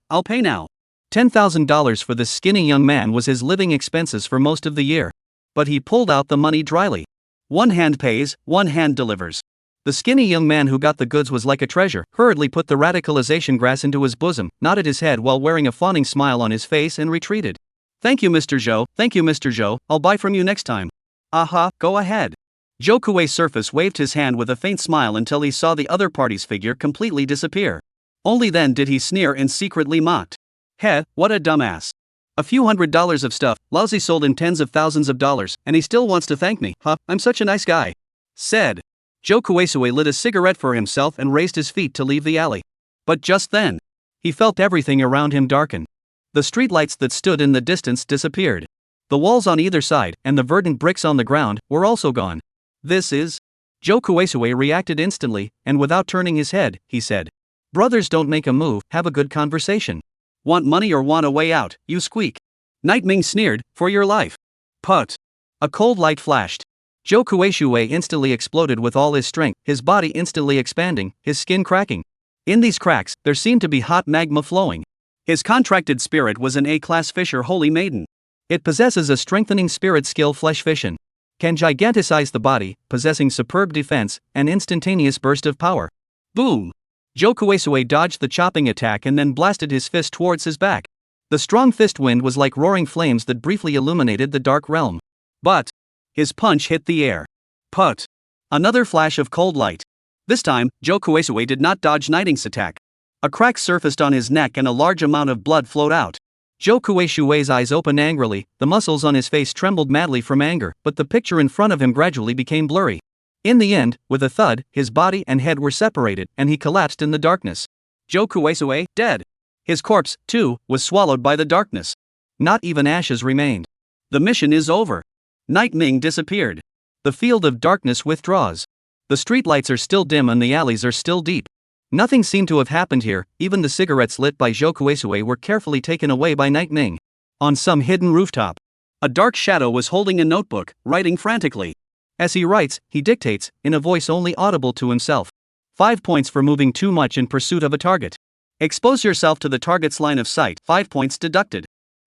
S1: I'll pay now. $10,000 for this skinny young man was his living expenses for most of the year. But he pulled out the money dryly. One hand pays, one hand delivers. The skinny young man who got the goods was like a treasure, hurriedly put the radicalization grass into his bosom, nodded his head while wearing a fawning smile on his face and retreated. Thank you Mr. Zhou, I'll buy from you next time." "Aha, go ahead." Zhou Kuei's surface waved his hand with a faint smile until he saw the other party's figure completely disappear. Only then did he sneer and secretly mocked. "Heh, what a dumbass. A few $100s of stuff, lousy sold him tens of thousands of dollars, and he still wants to thank me, huh? I'm such a nice guy." Said. Zhou Kueisui lit a cigarette for himself and raised his feet to leave the alley. But just then, he felt everything around him darken. The streetlights that stood in the distance disappeared. The walls on either side, and the verdant bricks on the ground, were also gone. "This is..." Zhou Kueisui reacted instantly, and without turning his head, he said, "Brothers don't make a move, have a good conversation. Want money or want a way out, you squeak." Night Ming sneered, "For your life." Put. A cold light flashed. Zhou Kueisui instantly exploded with all his strength, his body instantly expanding, his skin cracking. In these cracks, there seemed to be hot magma flowing. His contracted spirit was an A-class fisher holy maiden. It possesses a strengthening spirit skill flesh fission. Can giganticize the body, possessing superb defense, and instantaneous burst of power. Boom! Zhou Kueisui dodged the chopping attack and then blasted his fist towards his back. The strong fist wind was like roaring flames that briefly illuminated the dark realm. But his punch hit the air. Put. Another flash of cold light. This time, Zhou Kueisui did not dodge Night Ming's attack. A crack surfaced on his neck and a large amount of blood flowed out. Zhou Kueisui's eyes opened angrily, the muscles on his face trembled madly from anger, but the picture in front of him gradually became blurry. In the end, with a thud, his body and head were separated, and he collapsed in the darkness. Zhou Kueisui, dead. His corpse, too, was swallowed by the darkness. Not even ashes remained. The mission is over. Night Ming disappeared. The field of darkness withdraws. The streetlights are still dim and the alleys are still deep. Nothing seemed to have happened here, even the cigarettes lit by Zhou Kuesue were carefully taken away by Night Ming. On some hidden rooftop, a dark shadow was holding a notebook, writing frantically. As he writes, he dictates, in a voice only audible to himself. 5 points for moving too much in pursuit of a target. Expose yourself to the target's line of sight, 5 points deducted.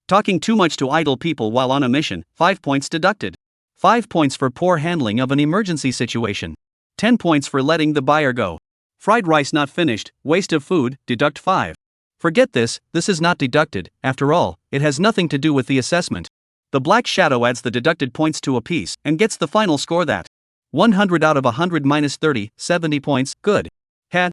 S1: Talking too much to idle people while on a mission, 5 points deducted. 5 points for poor handling of an emergency situation. 10 points for letting the buyer go. Fried rice not finished, waste of food, deduct 5. Forget this is not deducted, after all, it has nothing to do with the assessment. The black shadow adds the deducted points to a piece and gets the final score that 100 out of 100 minus 30, 70 points, good.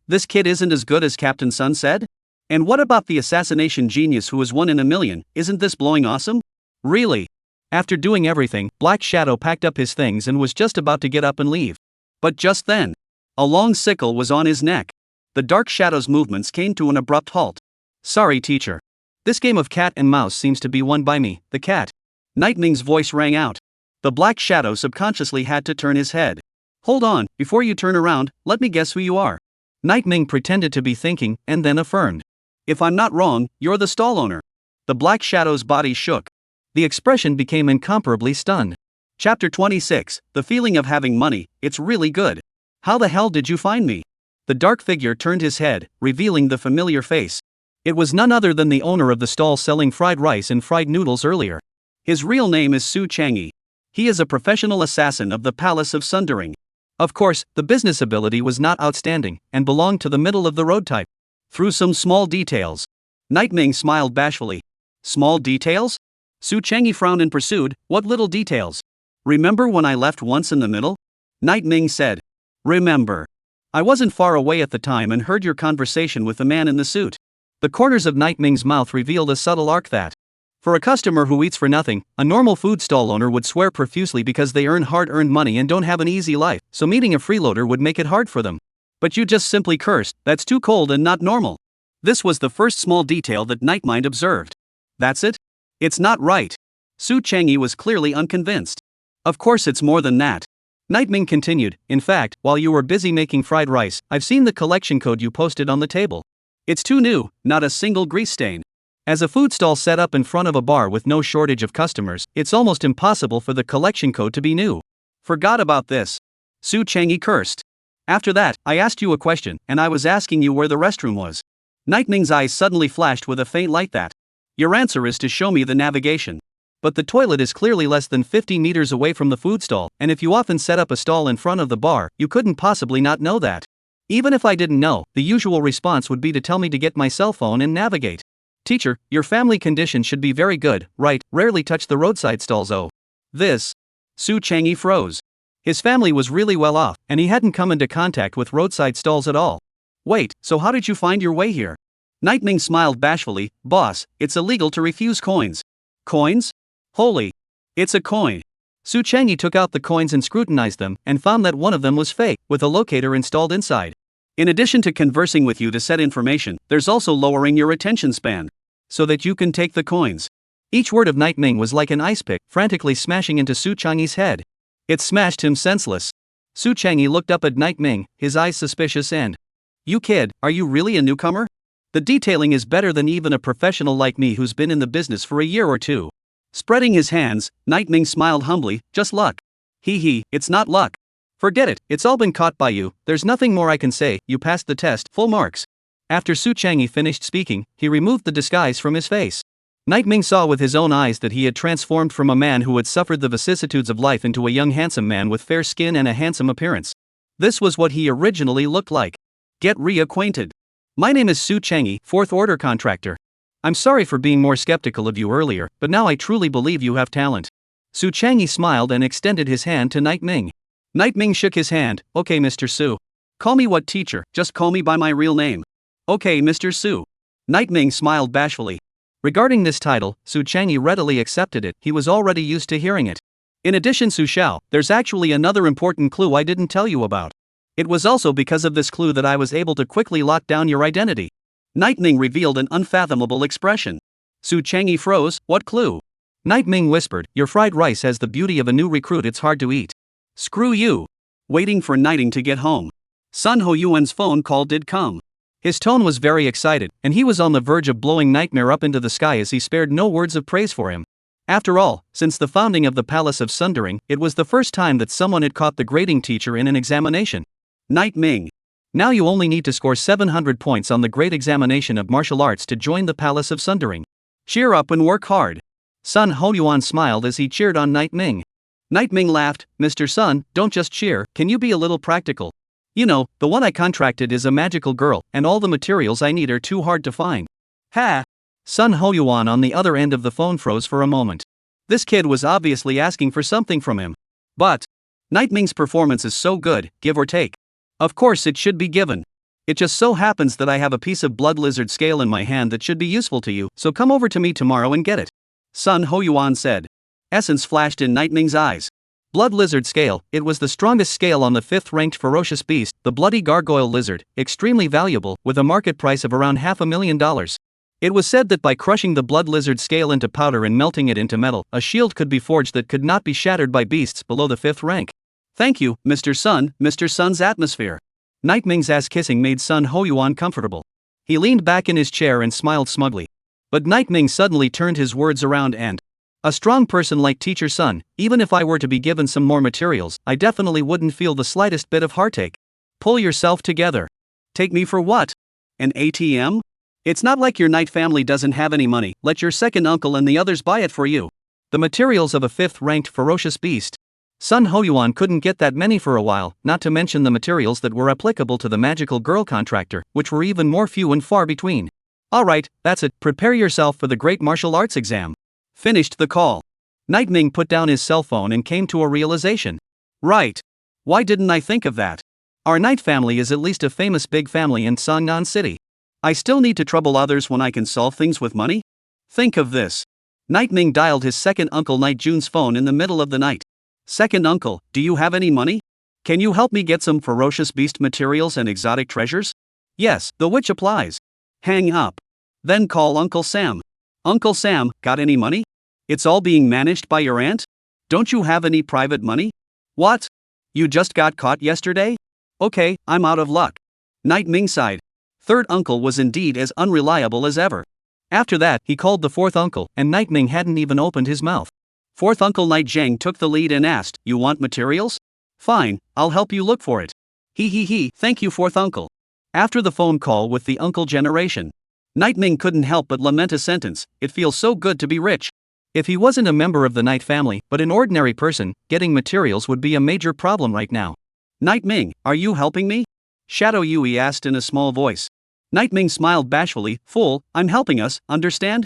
S1: This kid isn't as good as Captain Sun said? And what about the assassination genius who is 1 in a million, isn't this blowing awesome? Really? After doing everything, Black Shadow packed up his things and was just about to get up and leave. But just then, a long sickle was on his neck. The dark shadow's movements came to an abrupt halt. Sorry, teacher. This game of cat and mouse seems to be won by me, the cat. Night Ming's voice rang out. The black shadow subconsciously had to turn his head. Hold on, before you turn around, let me guess who you are. Night Ming pretended to be thinking, and then affirmed. If I'm not wrong, you're the stall owner. The black shadow's body shook. The expression became incomparably stunned. Chapter 26, The Feeling of Having Money, It's Really Good. How the hell did you find me? The dark figure turned his head, revealing the familiar face. It was none other than the owner of the stall selling fried rice and fried noodles earlier. His real name is Su Chang'e. He is a professional assassin of the Palace of Sundering. Of course, the business ability was not outstanding, and belonged to the middle-of-the-road type. Through some small details. Night Ming smiled bashfully. Small details? Su Chang'e frowned and pursued, what little details? Remember when I left once in the middle? Night Ming said. Remember. I wasn't far away at the time and heard your conversation with the man in the suit. The corners of Night Ming's mouth revealed a subtle arc that, for a customer who eats for nothing, a normal food stall owner would swear profusely because they earn hard-earned money and don't have an easy life, so meeting a freeloader would make it hard for them. But you just simply cursed, that's too cold and not normal. This was the first small detail that Nightmind observed. That's it? It's not right. Su Chang'e was clearly unconvinced. Of course it's more than that. Night Ming continued, in fact, while you were busy making fried rice, I've seen the collection code you posted on the table. It's too new, not a single grease stain. As a food stall set up in front of a bar with no shortage of customers, it's almost impossible for the collection code to be new. Forgot about this. Su Chang'e cursed. After that, I asked you a question, and I was asking you where the restroom was. Night Ming's eyes suddenly flashed with a faint light that. Your answer is to show me the navigation. But the toilet is clearly less than 50 meters away from the food stall, and if you often set up a stall in front of the bar, you couldn't possibly not know that. Even if I didn't know, the usual response would be to tell me to get my cell phone and navigate. Teacher, your family condition should be very good, right? Rarely touch the roadside stalls. Oh. This. Su Chang'e froze. His family was really well off, and he hadn't come into contact with roadside stalls at all. Wait, so how did you find your way here? Night Ming smiled bashfully. Boss, it's illegal to refuse coins. Coins? Holy. It's a coin. Su Chang'e took out the coins and scrutinized them, and found that one of them was fake, with a locator installed inside. In addition to conversing with you to set information, there's also lowering your attention span. So that you can take the coins. Each word of Night Ming was like an ice pick, frantically smashing into Su Chang'e's head. It smashed him senseless. Su Chang'e looked up at Night Ming, his eyes suspicious and, you kid, are you really a newcomer? The detailing is better than even a professional like me who's been in the business for a year or two. Spreading his hands, Night Ming smiled humbly, just luck. Hee, it's not luck. Forget it, it's all been caught by you, there's nothing more I can say, you passed the test, full marks. After Su Chang'e finished speaking, he removed the disguise from his face. Night Ming saw with his own eyes that he had transformed from a man who had suffered the vicissitudes of life into a young handsome man with fair skin and a handsome appearance. This was what he originally looked like. Get reacquainted. My name is Su Chang'e, 4th order contractor. I'm sorry for being more skeptical of you earlier, but now I truly believe you have talent. Su Chang'e smiled and extended his hand to Night Ming. Night Ming shook his hand. Okay, Mr. Su. Call me what teacher, just call me by my real name. Okay, Mr. Su. Night Ming smiled bashfully. Regarding this title, Su Chang'e readily accepted it, he was already used to hearing it. In addition, Su Xiao, there's actually another important clue I didn't tell you about. It was also because of this clue that I was able to quickly lock down your identity. Night Ming revealed an unfathomable expression. Su Chang'e froze, what clue? Night Ming whispered, your fried rice has the beauty of a new recruit, it's hard to eat. Screw you. Waiting for Nighting to get home. Sun Ho Yuan's phone call did come. His tone was very excited, and he was on the verge of blowing Nightmare up into the sky as he spared no words of praise for him. After all, since the founding of the Palace of Sundering, it was the first time that someone had caught the grading teacher in an examination. Night Ming. Now you only need to score 700 points on the Great Examination of Martial Arts to join the Palace of Sundering. Cheer up and work hard. Sun Hoyuan smiled as he cheered on Night Ming. Night Ming laughed. Mr. Sun, don't just cheer, can you be a little practical? You know, the one I contracted is a magical girl, and all the materials I need are too hard to find. Ha! Sun Hoyuan on the other end of the phone froze for a moment. This kid was obviously asking for something from him. But Night Ming's performance is so good, give or take. Of course it should be given. It just so happens that I have a piece of blood lizard scale in my hand that should be useful to you, so come over to me tomorrow and get it. Sun Hoyuan said. Essence flashed in Night Ming's eyes. Blood lizard scale, it was the strongest scale on the 5th ranked ferocious beast, the bloody gargoyle lizard, extremely valuable, with a market price of around $500,000. It was said that by crushing the blood lizard scale into powder and melting it into metal, a shield could be forged that could not be shattered by beasts below the 5th rank. Thank you, Mr. Sun, Mr. Sun's atmosphere. Night Ming's ass-kissing made Sun Hoyuan comfortable. He leaned back in his chair and smiled smugly. But Night Ming suddenly turned his words around and, a strong person like Teacher Sun, even if I were to be given some more materials, I definitely wouldn't feel the slightest bit of heartache. Pull yourself together. Take me for what? An ATM? It's not like your Knight family doesn't have any money, let your second uncle and the others buy it for you. The materials of a 5th ranked ferocious beast. Sun Hoyuan couldn't get that many for a while, not to mention the materials that were applicable to the magical girl contractor, which were even more few and far between. Alright, that's it, prepare yourself for the great martial arts exam. Finished the call. Night Ming put down his cell phone and came to a realization. Right. Why didn't I think of that? Our Knight family is at least a famous big family in Songnan City. I still need to trouble others when I can solve things with money? Think of this. Night Ming dialed his second uncle Night Jun's phone in the middle of the night. Second uncle, do you have any money? Can you help me get some ferocious beast materials and exotic treasures? Yes, the which applies. Hang up. Then call Uncle Sam. Uncle Sam, got any money? It's all being managed by your aunt? Don't you have any private money? What? You just got caught yesterday? Okay, I'm out of luck. Night Ming sighed. Third uncle was indeed as unreliable as ever. After that, he called the fourth uncle, and Night Ming hadn't even opened his mouth. Fourth uncle Night Zhang took the lead and asked, you want materials? Fine, I'll help you look for it. Thank you fourth uncle. After the phone call with the uncle generation, Night Ming couldn't help but lament a sentence, it feels so good to be rich. If he wasn't a member of the Knight family, but an ordinary person, getting materials would be a major problem right now. Night Ming, are you helping me? Shadow Yui asked in a small voice. Night Ming smiled bashfully, fool, I'm helping us, understand?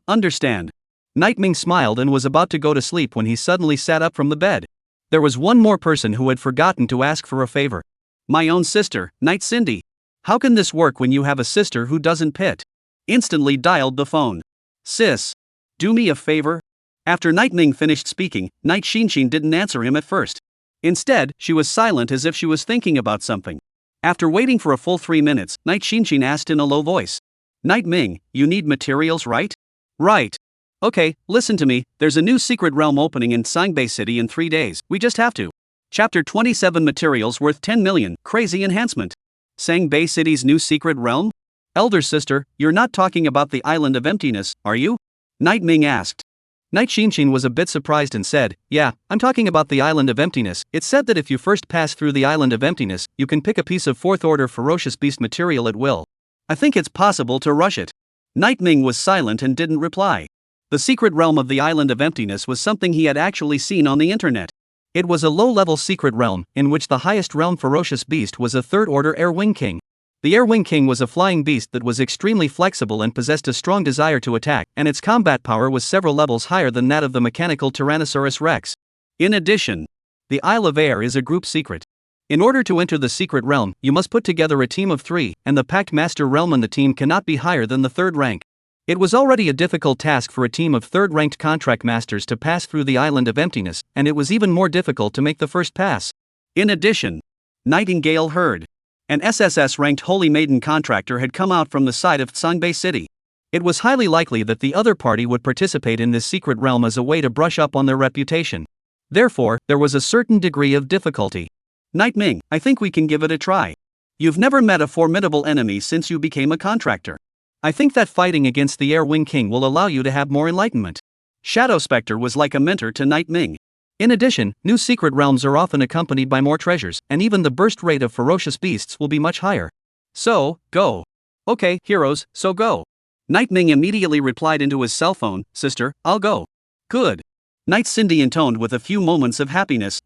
S1: Understand. Night Ming smiled and was about to go to sleep when he suddenly sat up from the bed. There was one more person who had forgotten to ask for a favor. My own sister, Night Cindy. How can this work when you have a sister who doesn't pit? Instantly dialed the phone. Sis. Do me a favor? After Night Ming finished speaking, Night Xinshin didn't answer him at first. Instead, she was silent as if she was thinking about something. After waiting for a full 3 minutes, Night Xinshin asked in a low voice. Night Ming, you need materials, right? Right. Okay, listen to me, there's a new secret realm opening in Sangbei City in 3 days, we just have to. Chapter 27 materials worth 10 million, crazy enhancement. Sangbei City's new secret realm? Elder sister, you're not talking about the Island of Emptiness, are you? Night Ming asked. Night Xinshin was a bit surprised and said, yeah, I'm talking about the Island of Emptiness. It's said that if you first pass through the Island of Emptiness, you can pick a piece of 4th order ferocious beast material at will. I think it's possible to rush it. Night Ming was silent and didn't reply. The secret realm of the Island of Emptiness was something he had actually seen on the internet. It was a low-level secret realm, in which the highest realm ferocious beast was a 3rd order Air Wing King. The Air Wing King was a flying beast that was extremely flexible and possessed a strong desire to attack, and its combat power was several levels higher than that of the mechanical Tyrannosaurus Rex. In addition, the Isle of Air is a group secret. In order to enter the secret realm, you must put together a team of 3, and the Pact Master realm in the team cannot be higher than the 3rd rank. It was already a difficult task for a team of 3rd-ranked contract masters to pass through the Island of Emptiness, and it was even more difficult to make the first pass. In addition, Nightingale heard. An SSS-ranked Holy Maiden contractor had come out from the side of Sangbei City. It was highly likely that the other party would participate in this secret realm as a way to brush up on their reputation. Therefore, there was a certain degree of difficulty. Night Ming, I think we can give it a try. You've never met a formidable enemy since you became a contractor. I think that fighting against the Air Wing King will allow you to have more enlightenment. Shadow Spectre was like a mentor to Night Ming. In addition, new secret realms are often accompanied by more treasures, and even the burst rate of ferocious beasts will be much higher. So, go. Okay, heroes, so go. Night Ming immediately replied into his cell phone, Sister, I'll go. Good. Night Cindy intoned with a few moments of happiness,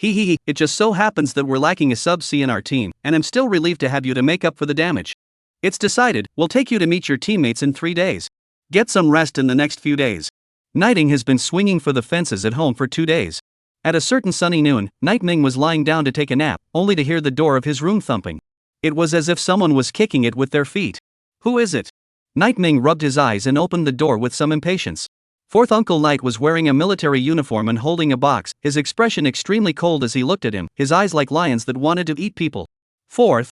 S1: it just so happens that we're lacking a sub-C in our team, and I'm still relieved to have you to make up for the damage. It's decided, we'll take you to meet your teammates in 3 days. Get some rest in the next few days. Nighting has been swinging for the fences at home for 2 days. At a certain sunny noon, Night Ming was lying down to take a nap, only to hear the door of his room thumping. It was as if someone was kicking it with their feet. Who is it? Night Ming rubbed his eyes and opened the door with some impatience. Fourth Uncle Night was wearing a military uniform and holding a box, his expression extremely cold as he looked at him, his eyes like lions that wanted to eat people. Fourth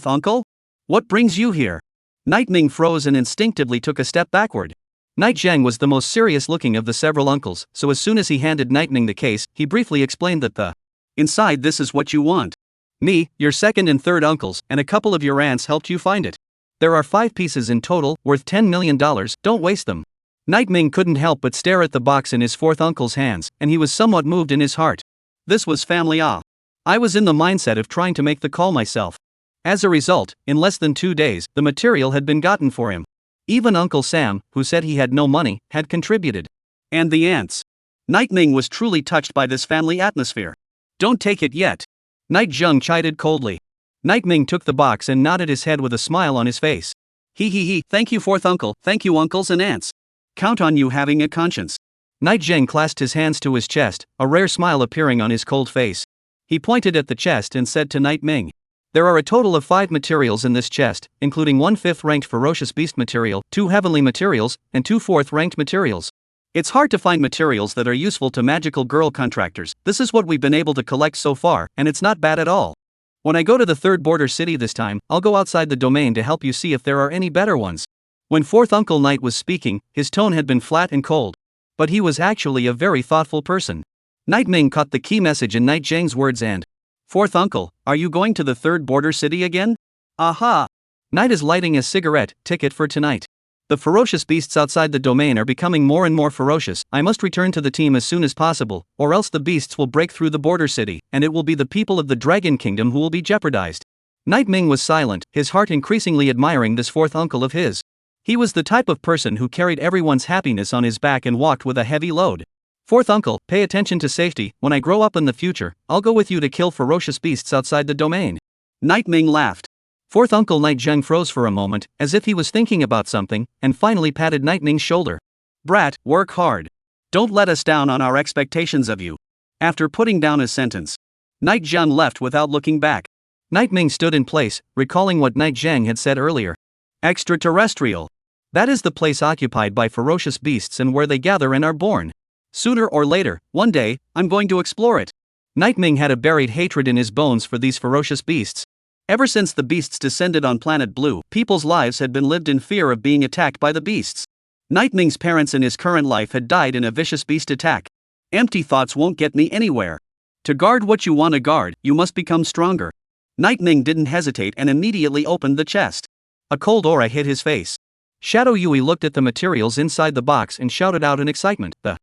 S1: Uncle? What brings you here? Night Ming froze and instinctively took a step backward. Night Zheng was the most serious looking of the several uncles, so as soon as he handed Night Ming the case, he briefly explained that inside this is what you want. Me, your second and third uncles, and a couple of your aunts helped you find it. There are 5 pieces in total, worth $10 million, don't waste them. Night Ming couldn't help but stare at the box in his fourth uncle's hands, and he was somewhat moved in his heart. This was family awe. I was in the mindset of trying to make the call myself. As a result, in less than 2 days, the material had been gotten for him. Even Uncle Sam, who said he had no money, had contributed. And the aunts. Night Ming was truly touched by this family atmosphere. Don't take it yet. Night Zheng chided coldly. Night Ming took the box and nodded his head with a smile on his face. Thank you fourth uncle, thank you uncles and aunts. Count on you having a conscience. Night Zheng clasped his hands to his chest, a rare smile appearing on his cold face. He pointed at the chest and said to Night Ming. There are a total of 5 materials in this chest, including 1 5th-ranked ferocious beast material, 2 heavenly materials, and 2 4th-ranked materials. It's hard to find materials that are useful to magical girl contractors. This is what we've been able to collect so far, and it's not bad at all. When I go to the 3rd border city this time, I'll go outside the domain to help you see if there are any better ones. When fourth Uncle Night was speaking, his tone had been flat and cold. But he was actually a very thoughtful person. Night Ming caught the key message in Night Zheng's words and, Fourth Uncle, are you going to the 3rd border city again? Aha! Night is lighting a cigarette, ticket for tonight. The ferocious beasts outside the domain are becoming more and more ferocious. I must return to the team as soon as possible, or else the beasts will break through the border city, and it will be the people of the Dragon Kingdom who will be jeopardized. Night Ming was silent, his heart increasingly admiring this fourth uncle of his. He was the type of person who carried everyone's happiness on his back and walked with a heavy load. Fourth uncle, pay attention to safety. When I grow up in the future, I'll go with you to kill ferocious beasts outside the domain. Night Ming laughed. Fourth Uncle Night Zheng froze for a moment, as if he was thinking about something, and finally patted Night Ming's shoulder. Brat, work hard. Don't let us down on our expectations of you. After putting down his sentence, Night Zheng left without looking back. Night Ming stood in place, recalling what Night Zheng had said earlier. Extraterrestrial. That is the place occupied by ferocious beasts and where they gather and are born. Sooner or later, one day, I'm going to explore it. Night Ming had a buried hatred in his bones for these ferocious beasts. Ever since the beasts descended on planet Blue, people's lives had been lived in fear of being attacked by the beasts. Night Ming's parents in his current life had died in a vicious beast attack. Empty thoughts won't get me anywhere. To guard what you want to guard, you must become stronger. Night Ming didn't hesitate and immediately opened the chest. A cold aura hit his face. Shadow Yui looked at the materials inside the box and shouted out in excitement. The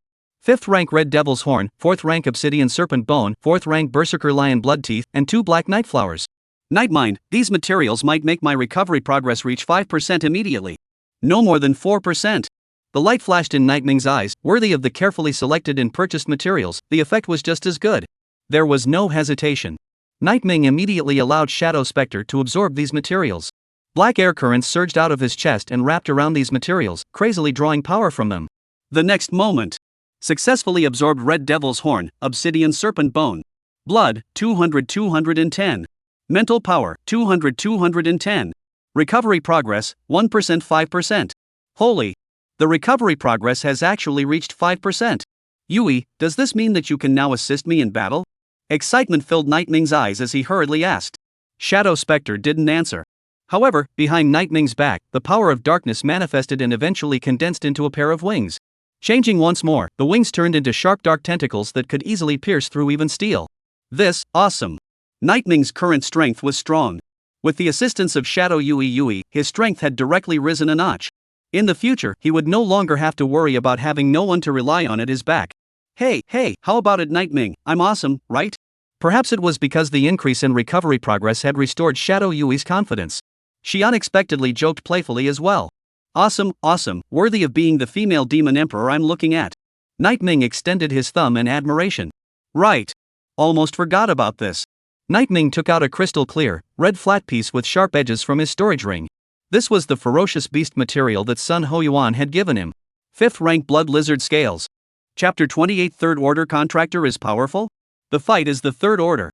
S1: 5th rank Red Devil's Horn, 4th rank Obsidian Serpent Bone, 4th rank Berserker Lion Blood Teeth, and 2 Black Night Flowers. Nightmind, these materials might make my recovery progress reach 5% immediately. No more than 4%. The light flashed in Night Ming's eyes, worthy of the carefully selected and purchased materials. The effect was just as good. There was no hesitation. Night Ming immediately allowed Shadow Spectre to absorb these materials. Black air currents surged out of his chest and wrapped around these materials, crazily drawing power from them. The next moment, successfully absorbed Red Devil's Horn, Obsidian Serpent Bone. Blood, 210. Mental power, 210. Recovery progress, 1% 5%. Holy! The recovery progress has actually reached 5%. Yui, does this mean that you can now assist me in battle? Excitement filled Night Ming's eyes as he hurriedly asked. Shadow Spectre didn't answer. However, behind Night Ming's back, the power of darkness manifested and eventually condensed into a pair of wings. Changing once more, the wings turned into sharp dark tentacles that could easily pierce through even steel. This, awesome. Night Ming's current strength was strong. With the assistance of Shadow Yui, his strength had directly risen a notch. In the future, he would no longer have to worry about having no one to rely on at his back. Hey, how about it, Nightming? I'm awesome, right? Perhaps it was because the increase in recovery progress had restored Shadow Yui's confidence. She unexpectedly joked playfully as well. Awesome, worthy of being the female demon emperor I'm looking at. Nightming extended his thumb in admiration. Right. Almost forgot about this. Nightming took out a crystal clear, red flat piece with sharp edges from his storage ring. This was the ferocious beast material that Sun Hoyuan had given him. 5th rank blood lizard scales. Chapter 28 Third Order Contractor is powerful? The fight is the Third Order.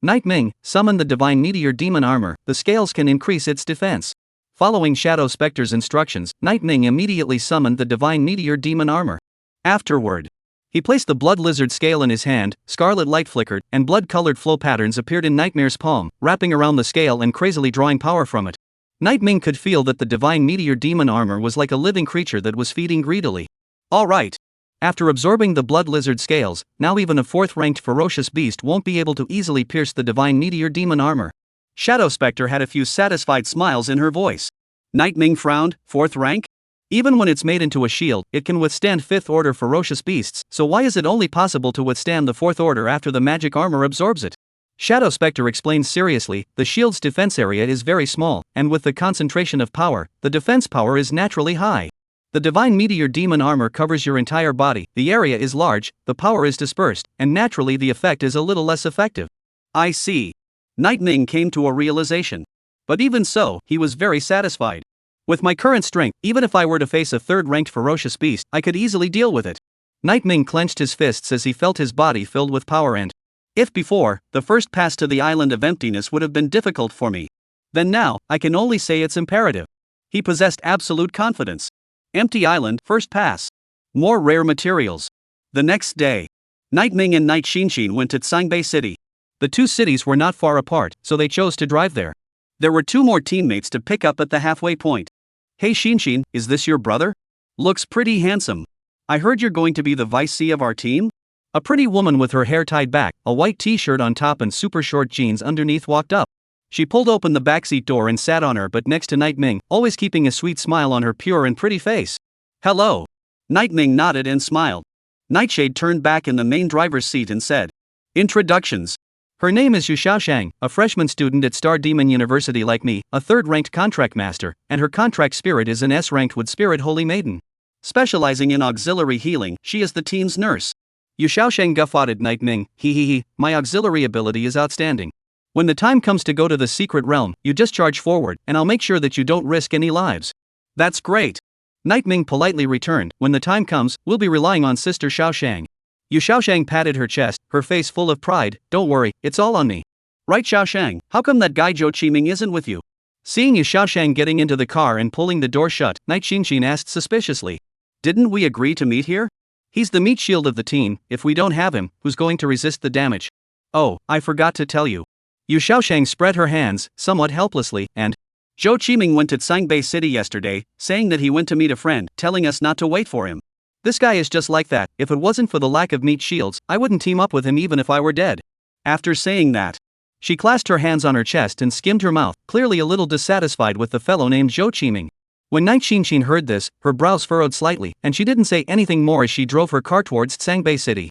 S1: Nightming, summon the divine meteor demon armor, the scales can increase its defense. Following Shadow Specter's instructions, Nightming immediately summoned the divine meteor demon armor. Afterward, he placed the blood lizard scale in his hand, scarlet light flickered, and blood-colored flow patterns appeared in Nightmare's palm, wrapping around the scale and crazily drawing power from it. Nightming could feel that the divine meteor demon armor was like a living creature that was feeding greedily. Alright. After absorbing the blood lizard scales, now even a 4th-ranked ferocious beast won't be able to easily pierce the divine meteor demon armor. Shadow Specter had a few satisfied smiles in her voice. Nightming frowned. 4th rank? Even when it's made into a shield, it can withstand 5th order ferocious beasts, so why is it only possible to withstand the 4th order after the magic armor absorbs it? Shadow Specter explained seriously, the shield's defense area is very small, and with the concentration of power, the defense power is naturally high. The divine meteor demon armor covers your entire body, the area is large, the power is dispersed, and naturally the effect is a little less effective. I see. Nightming came to a realization. But even so, he was very satisfied. With my current strength, even if I were to face a 3rd-ranked ferocious beast, I could easily deal with it. Nightming clenched his fists as he felt his body filled with power and, if before, the first pass to the island of emptiness would have been difficult for me, then now, I can only say it's imperative. He possessed absolute confidence. Empty island, first pass. More rare materials. The next day, Nightming and Night Shinshin went to Sangbei City. The two cities were not far apart, so they chose to drive there. There were 2 more teammates to pick up at the halfway point. Hey Shinshin, is this your brother? Looks pretty handsome. I heard you're going to be the vice C of our team? A pretty woman with her hair tied back, a white t-shirt on top and super short jeans underneath walked up. She pulled open the backseat door and sat on her butt next to Nightming, always keeping a sweet smile on her pure and pretty face. Hello. Nightming nodded and smiled. Nightshade turned back in the main driver's seat and said, Introductions. Her name is Yu Xiaoshang, a freshman student at Star Demon University like me, a 3rd-ranked contract master, and her contract spirit is an S-ranked wood spirit holy maiden. Specializing in auxiliary healing, she is the team's nurse. Yu Xiaoshang guffawed at Nightming, my auxiliary ability is outstanding. When the time comes to go to the secret realm, you just charge forward, and I'll make sure that you don't risk any lives. That's great. Nightming politely returned, when the time comes, we'll be relying on Sister Xiaoshang. Yu Xiaoshang patted her chest, her face full of pride, don't worry, it's all on me. Right Xiaoshang, how come that guy Zhou Qiming isn't with you? Seeing Yu Xiaoshang getting into the car and pulling the door shut, Night Shinshin asked suspiciously. Didn't we agree to meet here? He's the meat shield of the team, if we don't have him, who's going to resist the damage? Oh, I forgot to tell you. Yu Xiaoshang spread her hands, somewhat helplessly, and Zhou Qiming went to Sangbei City yesterday, saying that he went to meet a friend, telling us not to wait for him. This guy is just like that, if it wasn't for the lack of meat shields, I wouldn't team up with him even if I were dead. After saying that, she clasped her hands on her chest and skimmed her mouth, clearly a little dissatisfied with the fellow named Zhou Qiming. When Night Shinshin heard this, her brows furrowed slightly, and she didn't say anything more as she drove her car towards Sangbei City.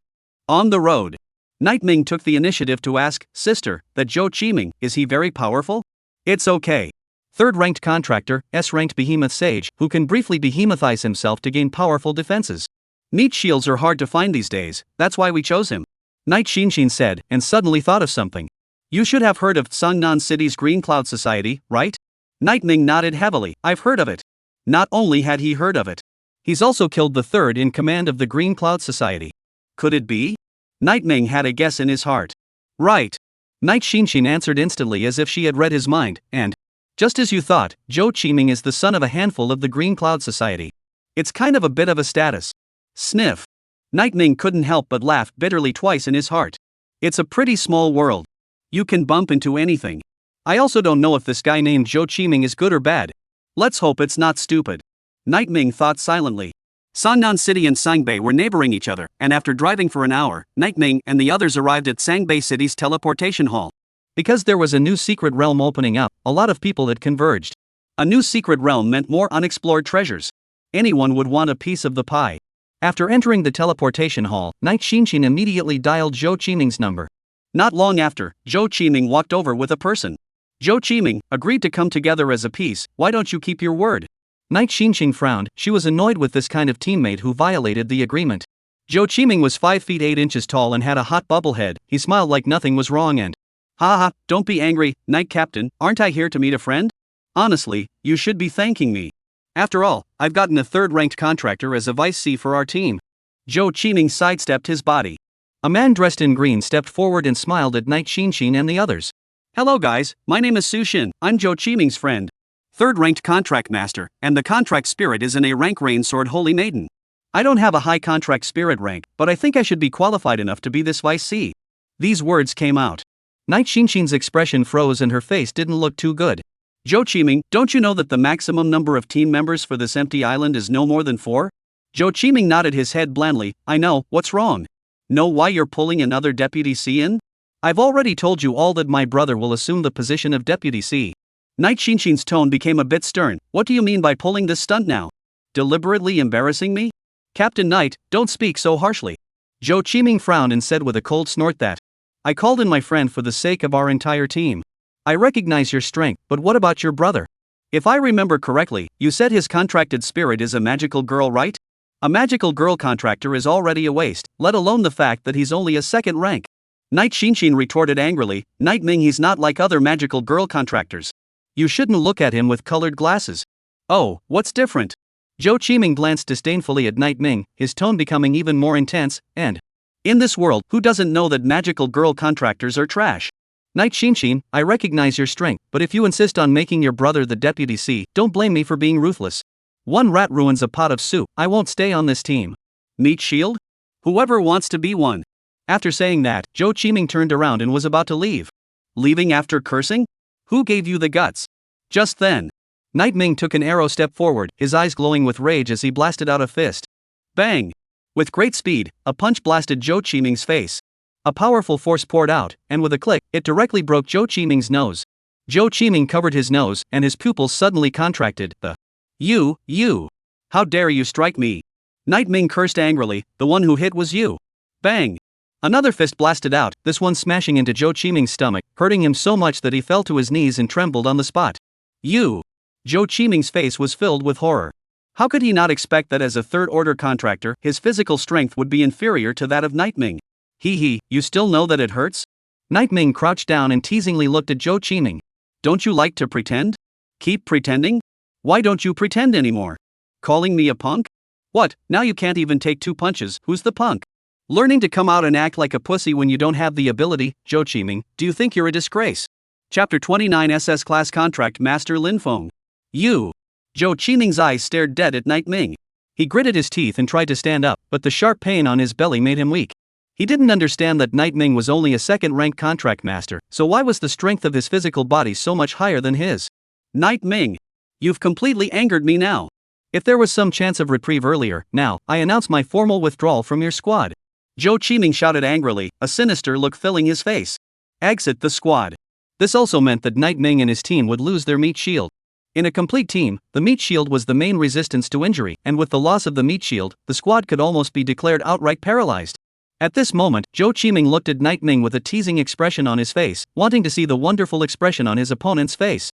S1: On the road, Nightming took the initiative to ask, Sister, that Zhou Qiming, is he very powerful? It's okay. 3rd-ranked contractor, S-ranked behemoth sage, who can briefly behemothise himself to gain powerful defenses. Meat shields are hard to find these days, that's why we chose him. Night Shinshin said, and suddenly thought of something. You should have heard of Sungnan City's Green Cloud Society, right? Nightming nodded heavily, I've heard of it. Not only had he heard of it, he's also killed the 3rd in command of the Green Cloud Society. Could it be? Nightming had a guess in his heart. Right. Night Shinshin answered instantly as if she had read his mind, and just as you thought, Zhou Qiming is the son of a handful of the Green Cloud Society. It's kind of a bit of a status. Sniff. Nightming couldn't help but laugh bitterly twice in his heart. It's a pretty small world. You can bump into anything. I also don't know if this guy named Zhou Qiming is good or bad. Let's hope it's not stupid. Nightming thought silently. Sangnan City and Sangbei were neighboring each other, and after driving for an hour, Nightming and the others arrived at Sangbei City's teleportation hall. Because there was a new secret realm opening up, a lot of people had converged. A new secret realm meant more unexplored treasures. Anyone would want a piece of the pie. After entering the teleportation hall, Knight Xinshin immediately dialed Zhou Qiming's number. Not long after, Zhou Qiming walked over with a person. Zhou Qiming, agreed to come together as a piece, why don't you keep your word? Knight Xinshin frowned, she was annoyed with this kind of teammate who violated the agreement. Zhou Qiming was 5 feet 8 inches tall and had a hot bubble head. He smiled like nothing was wrong and, haha, don't be angry, Knight Captain, aren't I here to meet a friend? Honestly, you should be thanking me. After all, I've gotten a third-ranked contractor as a vice C for our team. Zhou Qiming sidestepped his body. A man dressed in green stepped forward and smiled at Knight Xinshin and the others. Hello guys, my name is Su Shin, I'm Zhou Qiming's friend. Third-ranked contract master, and the contract spirit is an A-rank rain sword holy maiden. I don't have a high contract spirit rank, but I think I should be qualified enough to be this vice C. These words came out. Knight Xinshin's expression froze and her face didn't look too good. Zhou Qiming, don't you know that the maximum number of team members for this empty island is no more than 4? Zhou Qiming nodded his head blandly, I know, what's wrong? Know why you're pulling another deputy C in? I've already told you all that my brother will assume the position of deputy C. Knight Xinshin's tone became a bit stern. What do you mean by pulling this stunt now? Deliberately embarrassing me? Captain Knight, don't speak so harshly. Zhou Qiming frowned and said with a cold snort that, I called in my friend for the sake of our entire team. I recognize your strength, but what about your brother? If I remember correctly, you said his contracted spirit is a magical girl, right? A magical girl contractor is already a waste, let alone the fact that he's only a second rank. Knight Xinshin retorted angrily, Knight Ming, he's not like other magical girl contractors. You shouldn't look at him with colored glasses. Oh, what's different? Zhou Qiming glanced disdainfully at Knight Ming, his tone becoming even more intense, and, in this world, who doesn't know that magical girl contractors are trash? Knight Xinshin, I recognize your strength, but if you insist on making your brother the deputy C, don't blame me for being ruthless. One rat ruins a pot of soup, I won't stay on this team. Meat shield? Whoever wants to be one. After saying that, Zhou Qiming turned around and was about to leave. Leaving after cursing? Who gave you the guts? Just then, Knight Ming took an arrow step forward, his eyes glowing with rage as he blasted out a fist. Bang! With great speed, a punch blasted Zhou Qiming's face. A powerful force poured out, and with a click, it directly broke Zhou Qiming's nose. Zhou Qiming covered his nose, and his pupils suddenly contracted. You! How dare you strike me? Knight Ming cursed angrily, the one who hit was you. Bang! Another fist blasted out, this one smashing into Zhou Qiming's stomach, hurting him so much that he fell to his knees and trembled on the spot. You! Zhou Qiming's face was filled with horror. How could he not expect that as a third-order contractor, his physical strength would be inferior to that of Knight Ming? You still know that it hurts? Knight Ming crouched down and teasingly looked at Zhou Qiming. Don't you like to pretend? Keep pretending? Why don't you pretend anymore? Calling me a punk? What, now you can't even take 2 punches, who's the punk? Learning to come out and act like a pussy when you don't have the ability, Zhou Qiming, do you think you're a disgrace? Chapter 29 SS Class Contract Master Lin Feng. You! Zhou Qiming's eyes stared dead at Knight Ming. He gritted his teeth and tried to stand up, but the sharp pain on his belly made him weak. He didn't understand that Knight Ming was only a second-ranked contract master, so why was the strength of his physical body so much higher than his? Knight Ming! You've completely angered me now. If there was some chance of reprieve earlier, now, I announce my formal withdrawal from your squad. Zhou Qiming shouted angrily, a sinister look filling his face. Exit the squad. This also meant that Knight Ming and his team would lose their meat shield. In a complete team, the meat shield was the main resistance to injury, and with the loss of the meat shield, the squad could almost be declared outright paralyzed. At this moment, Zhou Qiming looked at Knight Ming with a teasing expression on his face, wanting to see the wonderful expression on his opponent's face.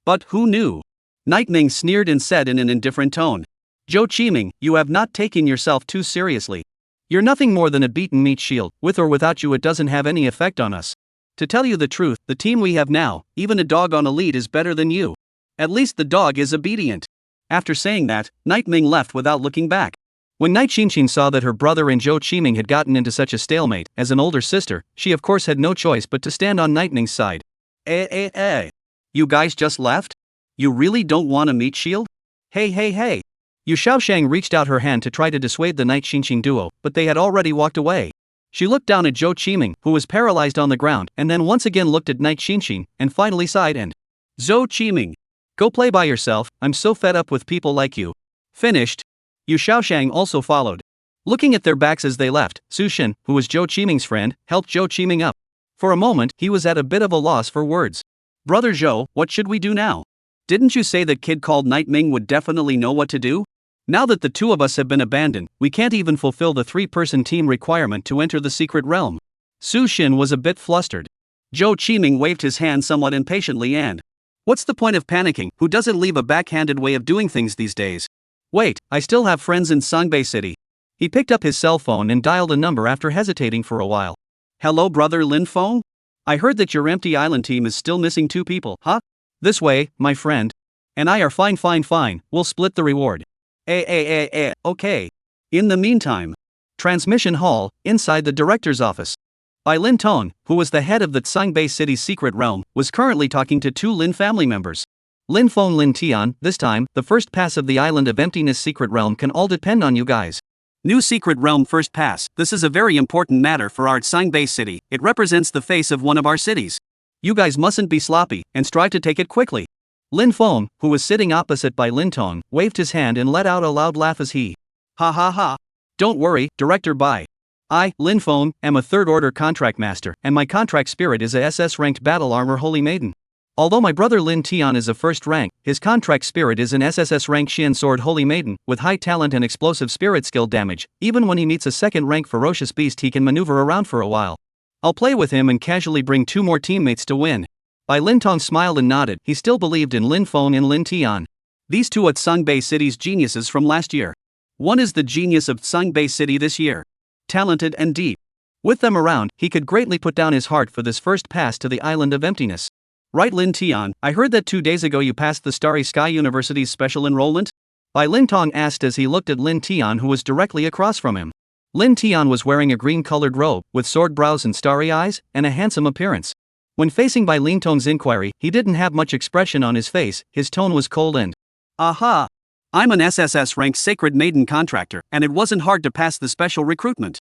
S1: But who knew? Knight Ming sneered and said in an indifferent tone. Zhou Qiming, you have not taken yourself too seriously. You're nothing more than a beaten meat shield, with or without you it doesn't have any effect on us. To tell you the truth, the team we have now, even a dog on a lead is better than you. At least the dog is obedient. After saying that, Knight Ming left without looking back. When Knight Xinshin saw that her brother and Zhou Qiming had gotten into such a stalemate, as an older sister, she of course had no choice but to stand on Knight Ming's side. You guys just left? You really don't want a meat shield? Hey. Yu Shaoshang reached out her hand to try to dissuade the Knight Xinshin duo, but they had already walked away. She looked down at Zhou Qiming, who was paralyzed on the ground, and then once again looked at Knight Xinshin, and finally sighed and, Zhou Qiming, go play by yourself, I'm so fed up with people like you. Finished. Yu Shaoshang also followed. Looking at their backs as they left, Su Shin, who was Zhou Qiming's friend, helped Zhou Qiming up. For a moment, he was at a bit of a loss for words. Brother Zhou, what should we do now? Didn't you say that kid called Night Ming would definitely know what to do? Now that the two of us have been abandoned, we can't even fulfill the 3-person team requirement to enter the secret realm. Su Xin was a bit flustered. Zhou Qiming waved his hand somewhat impatiently and, what's the point of panicking? Who doesn't leave a backhanded way of doing things these days? Wait, I still have friends in Songbei City. He picked up his cell phone and dialed a number after hesitating for a while. Hello brother Lin Feng? I heard that your empty island team is still missing 2 people, huh? This way, my friend. And I are fine, we'll split the reward. Okay. In the meantime. Transmission hall, inside the director's office. Bai Lin Tong, who was the head of the Songbei City's secret realm, was currently talking to 2 Lin family members. Lin Feng, Lin Tian, this time, the first pass of the Island of Emptiness secret realm can all depend on you guys. New secret realm first pass, this is a very important matter for our Songbei City, it represents the face of one of our cities. You guys mustn't be sloppy, and strive to take it quickly. Lin Feng, who was sitting opposite Bai Lin Tong, waved his hand and let out a loud laugh as he. Ha. Don't worry, Director Bai. I, Lin Feng, am a 3rd-order contract master, and my contract spirit is a SS-ranked battle armor holy maiden. Although my brother Lin Tian is a 1st rank, his contract spirit is an SSS-rank Xian sword holy maiden, with high talent and explosive spirit skill damage. Even when he meets a 2nd-rank ferocious beast he can maneuver around for a while. I'll play with him and casually bring 2 more teammates to win. Bai Lin Tong smiled and nodded, he still believed in Lin Feng and Lin Tian. These 2 are Songbei City's geniuses from last year. One is the genius of Songbei City this year. Talented and deep. With them around, he could greatly put down his heart for this first pass to the Island of Emptiness. Right Lin Tian, I heard that 2 days ago you passed the Starry Sky University's special enrollment? Bai Lin Tong asked as he looked at Lin Tian who was directly across from him. Lin Tian was wearing a green-colored robe, with sword brows and starry eyes, and a handsome appearance. When facing Bai Lin Tong's inquiry, he didn't have much expression on his face, his tone was cold and, aha! I'm an SSS-ranked Sacred Maiden contractor, and it wasn't hard to pass the special recruitment.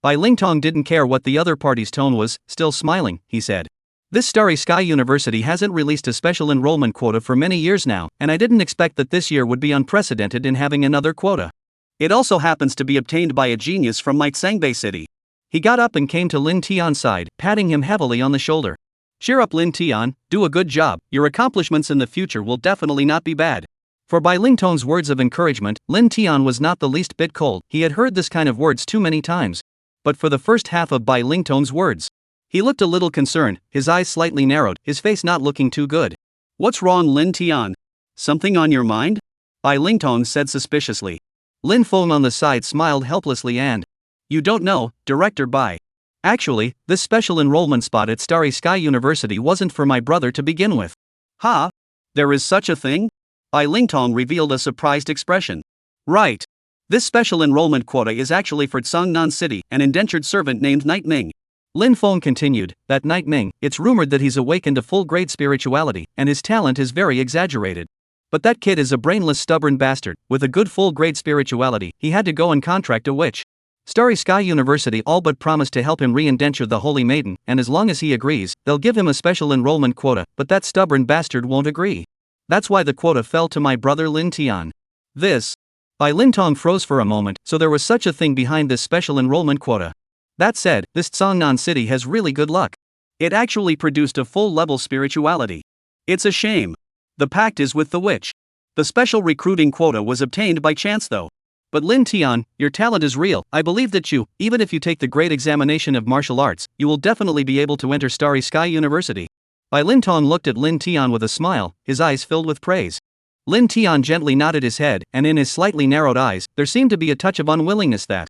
S1: Bai Lin Tong didn't care what the other party's tone was, still smiling, he said. This Starry Sky University hasn't released a special enrollment quota for many years now, and I didn't expect that this year would be unprecedented in having another quota. It also happens to be obtained by a genius from my Songbei City. He got up and came to Lin Tian's side, patting him heavily on the shoulder. Cheer up Lin Tian, do a good job, your accomplishments in the future will definitely not be bad. For Bai Lin Tong's words of encouragement, Lin Tian was not the least bit cold, he had heard this kind of words too many times. But for the first half of Bai Lin Tong's words, he looked a little concerned, his eyes slightly narrowed, his face not looking too good. What's wrong Lin Tian? Something on your mind? Bai Lin Tong said suspiciously. Lin Feng on the side smiled helplessly and, you don't know, Director Bai. Actually, this special enrollment spot at Starry Sky University wasn't for my brother to begin with. Ha? There is such a thing? Bai Lin Tong revealed a surprised expression. Right. This special enrollment quota is actually for Tsangnan City, an indentured servant named Night Ming. Lin Feng continued, that Night Ming, it's rumored that he's awakened to full-grade spirituality, and his talent is very exaggerated. But that kid is a brainless stubborn bastard, with a good full-grade spirituality, he had to go and contract a witch. Starry Sky University all but promised to help him re-indenture the Holy Maiden, and as long as he agrees, they'll give him a special enrollment quota, but that stubborn bastard won't agree. That's why the quota fell to my brother Lin Tian. This. Bai Lin Tong froze for a moment, so there was such a thing behind this special enrollment quota. That said, this Tsangnan City has really good luck. It actually produced a full-level spirituality. It's a shame. The pact is with the witch. The special recruiting quota was obtained by chance though. But Lin Tian, your talent is real, I believe that you, even if you take the great examination of martial arts, you will definitely be able to enter Starry Sky University. Bai Lin Tong looked at Lin Tian with a smile, his eyes filled with praise. Lin Tian gently nodded his head, and in his slightly narrowed eyes, there seemed to be a touch of unwillingness that.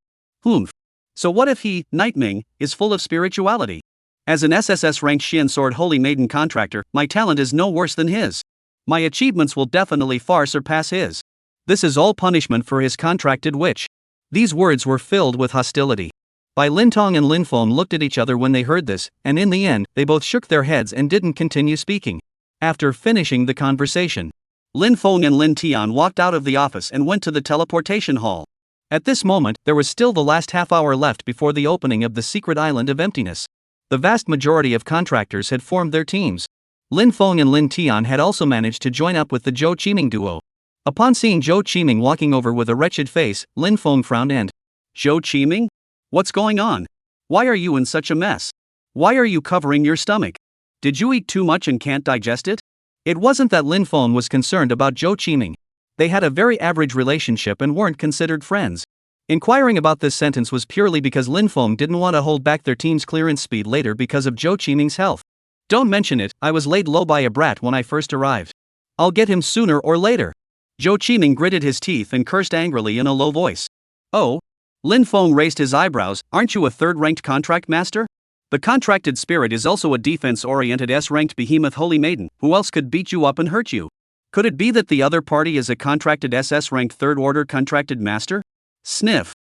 S1: So what if he, Night Ming, is full of spirituality? As an SSS-ranked Xian Sword Holy Maiden contractor, my talent is no worse than his. My achievements will definitely far surpass his. This is all punishment for his contracted witch. These words were filled with hostility. Bai Lin Tong and Lin Feng looked at each other when they heard this, and in the end, they both shook their heads and didn't continue speaking. After finishing the conversation, Lin Feng and Lin Tian walked out of the office and went to the teleportation hall. At this moment, there was still the last half hour left before the opening of the secret island of emptiness. The vast majority of contractors had formed their teams. Lin Feng and Lin Tian had also managed to join up with the Zhou Qiming duo. Upon seeing Zhou Qiming walking over with a wretched face, Lin Feng frowned and, Zhou Qiming? What's going on? Why are you in such a mess? Why are you covering your stomach? Did you eat too much and can't digest it? It wasn't that Lin Feng was concerned about Zhou Qiming. They had a very average relationship and weren't considered friends. Inquiring about this sentence was purely because Lin Feng didn't want to hold back their team's clearance speed later because of Zhou Qiming's health. Don't mention it, I was laid low by a brat when I first arrived. I'll get him sooner or later. Zhou Qiming gritted his teeth and cursed angrily in a low voice. Oh? Lin Feng raised his eyebrows. Aren't you a third-ranked contract master? The contracted spirit is also a defense-oriented S-ranked behemoth holy maiden. Who else could beat you up and hurt you? Could it be that the other party is a contracted SS-ranked third-order contracted master? Sniff.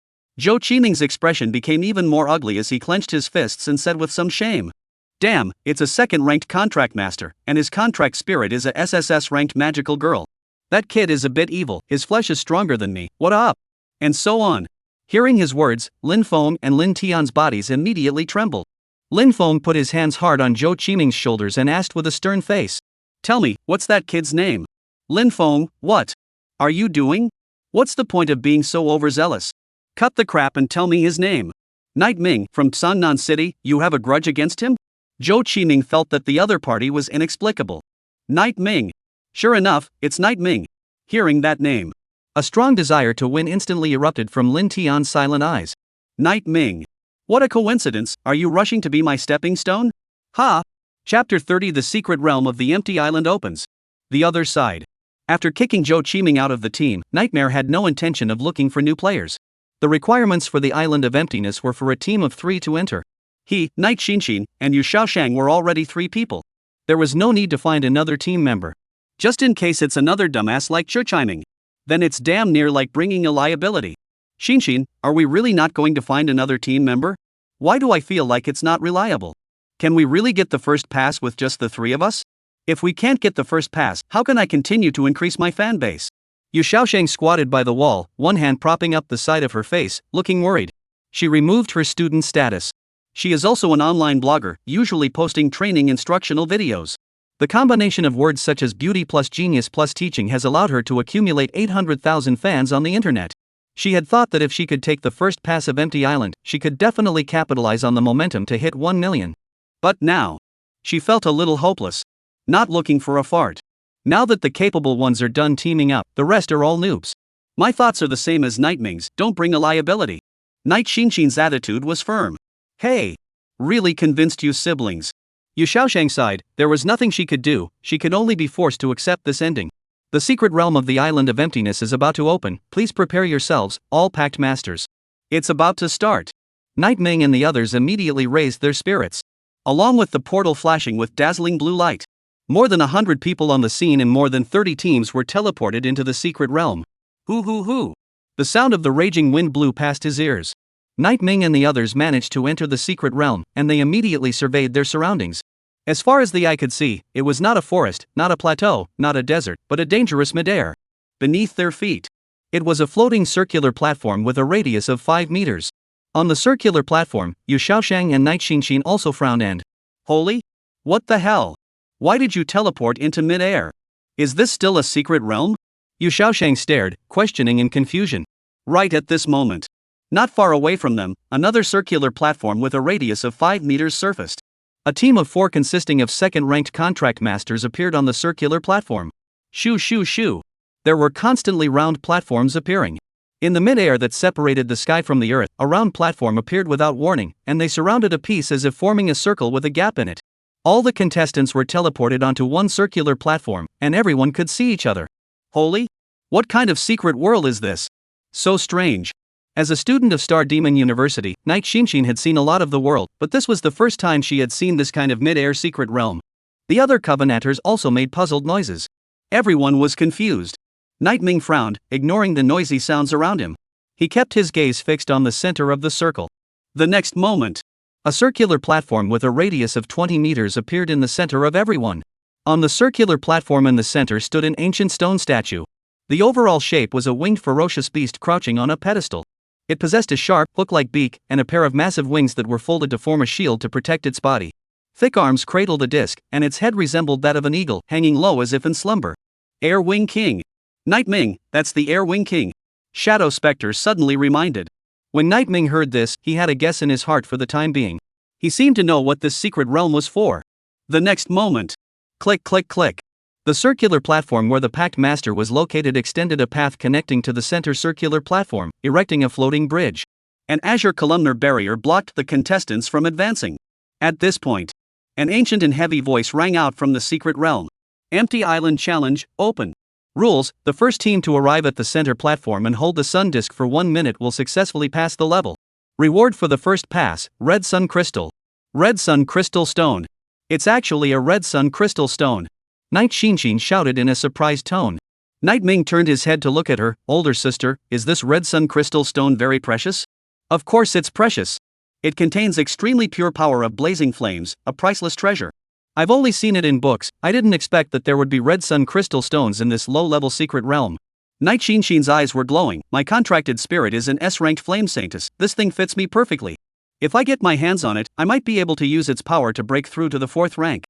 S1: Zhou Qiming's expression became even more ugly as he clenched his fists and said with some shame. Damn, it's a second-ranked contract master, and his contract spirit is a SSS-ranked magical girl. That kid is a bit evil, his flesh is stronger than me, what up? And so on. Hearing his words, Lin Feng and Lin Tian's bodies immediately trembled. Lin Feng put his hands hard on Zhou Qiming's shoulders and asked with a stern face. Tell me, what's that kid's name? Lin Feng, what are you doing? What's the point of being so overzealous? Cut the crap and tell me his name. Night Ming, from Sangnan City, you have a grudge against him? Zhou Qiming felt that the other party was inexplicable. Night Ming. Sure enough, it's Night Ming. Hearing that name, a strong desire to win instantly erupted from Lin Tian's silent eyes. Night Ming. What a coincidence, are you rushing to be my stepping stone? Ha! Chapter 30 The Secret Realm of the Empty Island opens. The other side. After kicking Zhou Qiming out of the team, Nightmare had no intention of looking for new players. The requirements for the Island of Emptiness were for a team of 3 to enter. He, Night Xinxin, and Yu Shaoshang were already 3 people. There was no need to find another team member. Just in case it's another dumbass like Zhou Qiming. Then it's damn near like bringing a liability. Xinxin, are we really not going to find another team member? Why do I feel like it's not reliable? Can we really get the first pass with just the 3 of us? If we can't get the first pass, how can I continue to increase my fan base? Yu Shaoshang squatted by the wall, one hand propping up the side of her face, looking worried. She removed her student status. She is also an online blogger, usually posting training instructional videos. The combination of words such as beauty plus genius plus teaching has allowed her to accumulate 800,000 fans on the internet. She had thought that if she could take the first pass of Empty Island, she could definitely capitalize on the momentum to hit 1 million. But now, she felt a little hopeless. Not looking for a fart. Now that the capable ones are done teaming up, the rest are all noobs. My thoughts are the same as Night Ming's, don't bring a liability. Night Xinxin's attitude was firm. Hey! Really convinced you siblings. Yu Shaoshang sighed, there was nothing she could do, she could only be forced to accept this ending. The secret realm of the Island of Emptiness is about to open, please prepare yourselves, all pact masters. It's about to start. Night Ming and the others immediately raised their spirits. Along with the portal flashing with dazzling blue light. More than 100 people on the scene and more than 30 teams were teleported into the secret realm. Hoo. The sound of the raging wind blew past his ears. Night Ming and the others managed to enter the secret realm, and they immediately surveyed their surroundings. As far as the eye could see, it was not a forest, not a plateau, not a desert, but a dangerous midair. Beneath their feet, it was a floating circular platform with a radius of 5 meters. On the circular platform, Yu Shaoshang and Night Xinxin also frowned and, holy? What the hell? Why did you teleport into midair? Is this still a secret realm? Yu Shaoshang stared, questioning in confusion. Right at this moment, not far away from them, another circular platform with a radius of 5 meters surfaced. A team of 4 consisting of second-ranked contract masters appeared on the circular platform. Shoo. There were constantly round platforms appearing. In the mid-air that separated the sky from the earth, a round platform appeared without warning, and they surrounded a piece as if forming a circle with a gap in it. All the contestants were teleported onto one circular platform, and everyone could see each other. Holy? What kind of secret world is this? So strange. As a student of Star Demon University, Night Xinxin had seen a lot of the world, but this was the first time she had seen this kind of mid-air secret realm. The other Covenanters also made puzzled noises. Everyone was confused. Night Ming frowned, ignoring the noisy sounds around him. He kept his gaze fixed on the center of the circle. The next moment, a circular platform with a radius of 20 meters appeared in the center of everyone. On the circular platform in the center stood an ancient stone statue. The overall shape was a winged ferocious beast crouching on a pedestal. It possessed a sharp, hook-like beak, and a pair of massive wings that were folded to form a shield to protect its body. Thick arms cradled a disc, and its head resembled that of an eagle, hanging low as if in slumber. Air Wing King. Night Ming, that's the Air Wing King. Shadow Spectre suddenly reminded. When Night Ming heard this, he had a guess in his heart for the time being. He seemed to know what this secret realm was for. The next moment. Click, click, click. The circular platform where the Pact Master was located extended a path connecting to the center circular platform, erecting a floating bridge. An azure columnar barrier blocked the contestants from advancing. At this point, an ancient and heavy voice rang out from the secret realm. Empty Island Challenge, open. Rules: the first team to arrive at the center platform and hold the sun disk for 1 minute will successfully pass the level. Reward for the first pass: Red Sun Crystal. Red Sun Crystal Stone. It's actually a Red Sun Crystal Stone. Night Xinshin shouted in a surprised tone. Night Ming turned his head to look at her. Older sister, is this Red Sun Crystal Stone very precious? Of course it's precious. It contains extremely pure power of blazing flames, a priceless treasure. I've only seen it in books. I didn't expect that there would be Red Sun Crystal Stones in this low-level secret realm. Night Xinshin's eyes were glowing. My contracted spirit is an S-ranked flame saintess. This thing fits me perfectly. If I get my hands on it, I might be able to use its power to break through to the 4th rank.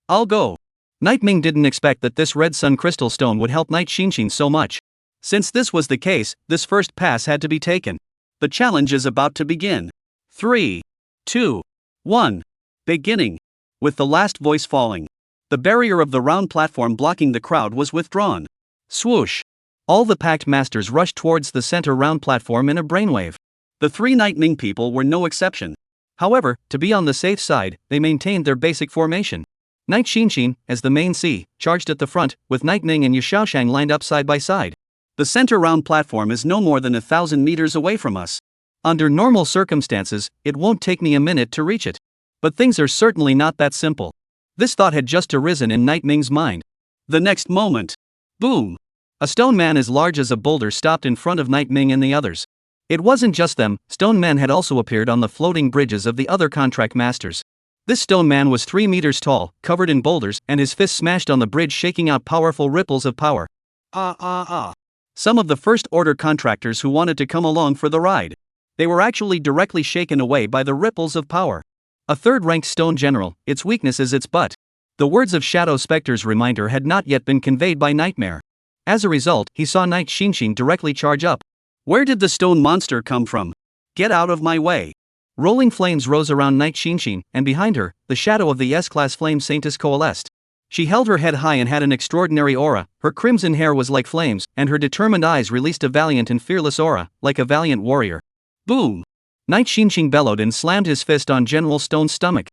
S1: I'll go. Night Ming didn't expect that this Red Sun Crystal Stone would help Night Xinshin so much. Since this was the case, this first pass had to be taken. The challenge is about to begin. 3, 2, 1. Beginning. With the last voice falling, the barrier of the round platform blocking the crowd was withdrawn. Swoosh! All the Pact Masters rushed towards the center round platform in a brainwave. The 3 Night Ming people were no exception. However, to be on the safe side, they maintained their basic formation. Night Xinshin, as the main C, charged at the front, with Night Ming and Yu Shaoshang lined up side by side. The center round platform is no more than 1,000 meters away from us. Under normal circumstances, it won't take me a minute to reach it. But things are certainly not that simple. This thought had just arisen in Night Ming's mind. The next moment. Boom! A stone man as large as a boulder stopped in front of Night Ming and the others. It wasn't just them, stone men had also appeared on the floating bridges of the other contract masters. This stone man was 3 meters tall, covered in boulders, and his fists smashed on the bridge, shaking out powerful ripples of power. Some of the first order contractors who wanted to come along for the ride. They were actually directly shaken away by the ripples of power. A 3rd-ranked stone general, its weakness is its butt. The words of Shadow Spectre's reminder had not yet been conveyed by Nightmare. As a result, he saw Night Xinshin directly charge up. Where did the stone monster come from? Get out of my way. Rolling flames rose around Night Xinshin, and behind her, the shadow of the S-class flame saintess coalesced. She held her head high and had an extraordinary aura. Her crimson hair was like flames, and her determined eyes released a valiant and fearless aura, like a valiant warrior. Boom! Night Xinshin bellowed and slammed his fist on General Stone's stomach.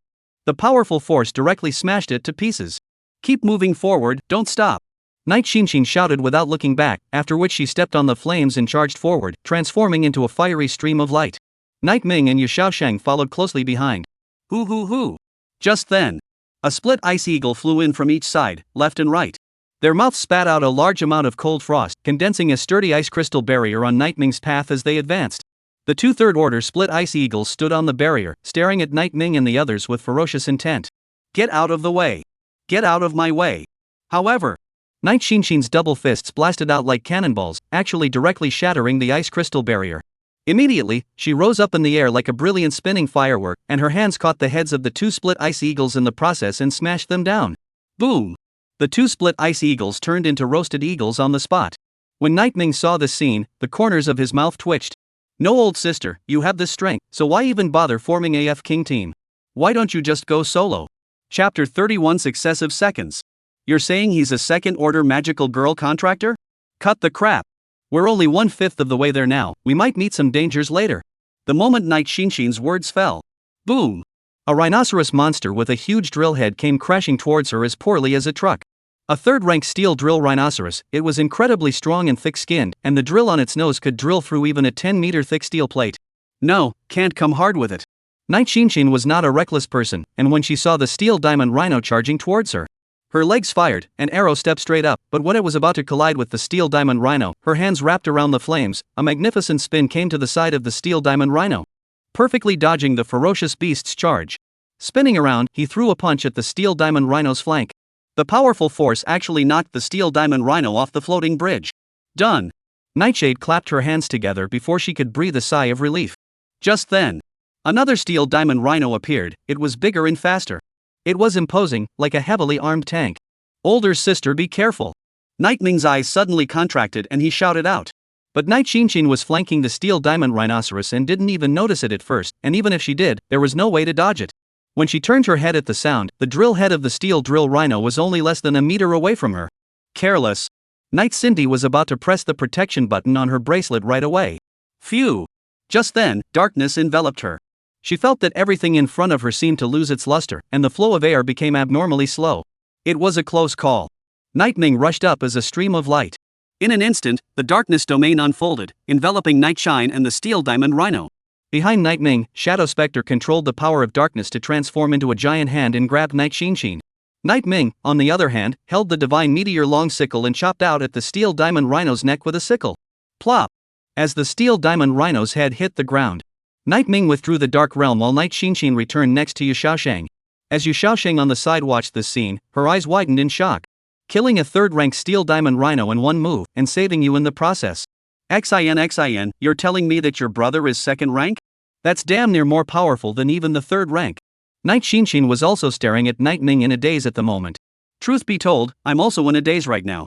S1: The powerful force directly smashed it to pieces. Keep moving forward, don't stop. Night Xinshin shouted without looking back, after which she stepped on the flames and charged forward, transforming into a fiery stream of light. Night Ming and Yu Shaoshang followed closely behind. Hoo! Just then, a split ice eagle flew in from each side, left and right. Their mouths spat out a large amount of cold frost, condensing a sturdy ice crystal barrier on Night Ming's path as they advanced. The 2 third-order split ice eagles stood on the barrier, staring at Night Ming and the others with ferocious intent. Get out of the way. Get out of my way. However, Night Xinshin's double fists blasted out like cannonballs, actually directly shattering the ice crystal barrier. Immediately, she rose up in the air like a brilliant spinning firework, and her hands caught the heads of the 2 split ice eagles in the process and smashed them down. Boom! The 2 split ice eagles turned into roasted eagles on the spot. When Night Ming saw this scene, the corners of his mouth twitched. No, old sister, you have this strength, so why even bother forming AF King team? Why don't you just go solo? Chapter 31 Successive Seconds. You're saying he's a 2nd order magical girl contractor? Cut the crap. We're only 1/5 of the way there now, we might meet some dangers later. The moment Night Xinshin's words fell. Boom! A rhinoceros monster with a huge drill head came crashing towards her as poorly as a truck. A 3rd-ranked steel drill rhinoceros, it was incredibly strong and thick-skinned, and the drill on its nose could drill through even a 10-meter thick steel plate. No, can't come hard with it. Night Xinshin was not a reckless person, and when she saw the steel diamond rhino charging towards her, her legs fired, an arrow stepped straight up, but when it was about to collide with the steel diamond rhino, her hands wrapped around the flames, a magnificent spin came to the side of the steel diamond rhino, perfectly dodging the ferocious beast's charge. Spinning around, he threw a punch at the steel diamond rhino's flank. The powerful force actually knocked the steel diamond rhino off the floating bridge. Done. Nightshade clapped her hands together before she could breathe a sigh of relief. Just then, another steel diamond rhino appeared. It was bigger and faster. It was imposing, like a heavily armed tank. Older sister, be careful. Night Ming's eyes suddenly contracted and he shouted out. But Night Xinshin was flanking the steel diamond rhinoceros and didn't even notice it at first, and even if she did, there was no way to dodge it. When she turned her head at the sound, the drill head of the steel drill rhino was only less than a meter away from her. Careless. Knight Cindy was about to press the protection button on her bracelet right away. Phew! Just then, darkness enveloped her. She felt that everything in front of her seemed to lose its luster, and the flow of air became abnormally slow. It was a close call. Nightming rushed up as a stream of light. In an instant, the darkness domain unfolded, enveloping Nightshine and the steel diamond rhino. Behind Nightming, Shadow Spectre controlled the power of darkness to transform into a giant hand and grabbed Night Shinshin. Nightming, on the other hand, held the divine meteor long sickle and chopped out at the steel diamond rhino's neck with a sickle. Plop! As the steel diamond rhino's head hit the ground, Nightming withdrew the dark realm while Night Shinshin returned next to Yu Shaoshang. As Yu Shaoshang on the side watched this scene, her eyes widened in shock. Killing a third-ranked steel diamond rhino in one move, and saving you in the process. XIN, you're telling me that your brother is second rank? That's damn near more powerful than even the third rank. Night Shinshin was also staring at Nightming in a daze at the moment. Truth be told, I'm also in a daze right now.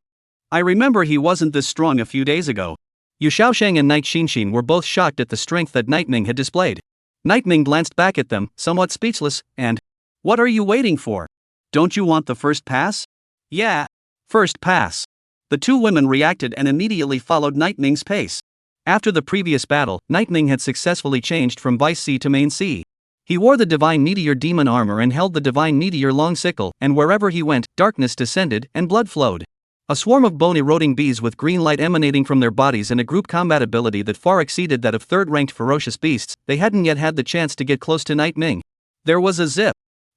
S1: I remember he wasn't this strong a few days ago. Yu Shaoshang and Night Shinshin were both shocked at the strength that Nightming had displayed. Nightming glanced back at them, somewhat speechless, and, "What are you waiting for? Don't you want the first pass?" "Yeah. First pass." The two women reacted and immediately followed Nightming's pace. After the previous battle, Nightming had successfully changed from Vice C to Main C. He wore the Divine Meteor demon armor and held the Divine Meteor long sickle, and wherever he went, darkness descended and blood flowed. A swarm of bone-eroding bees with green light emanating from their bodies and a group combat ability that far exceeded that of third-ranked ferocious beasts, they hadn't yet had the chance to get close to Nightming. There was a zip.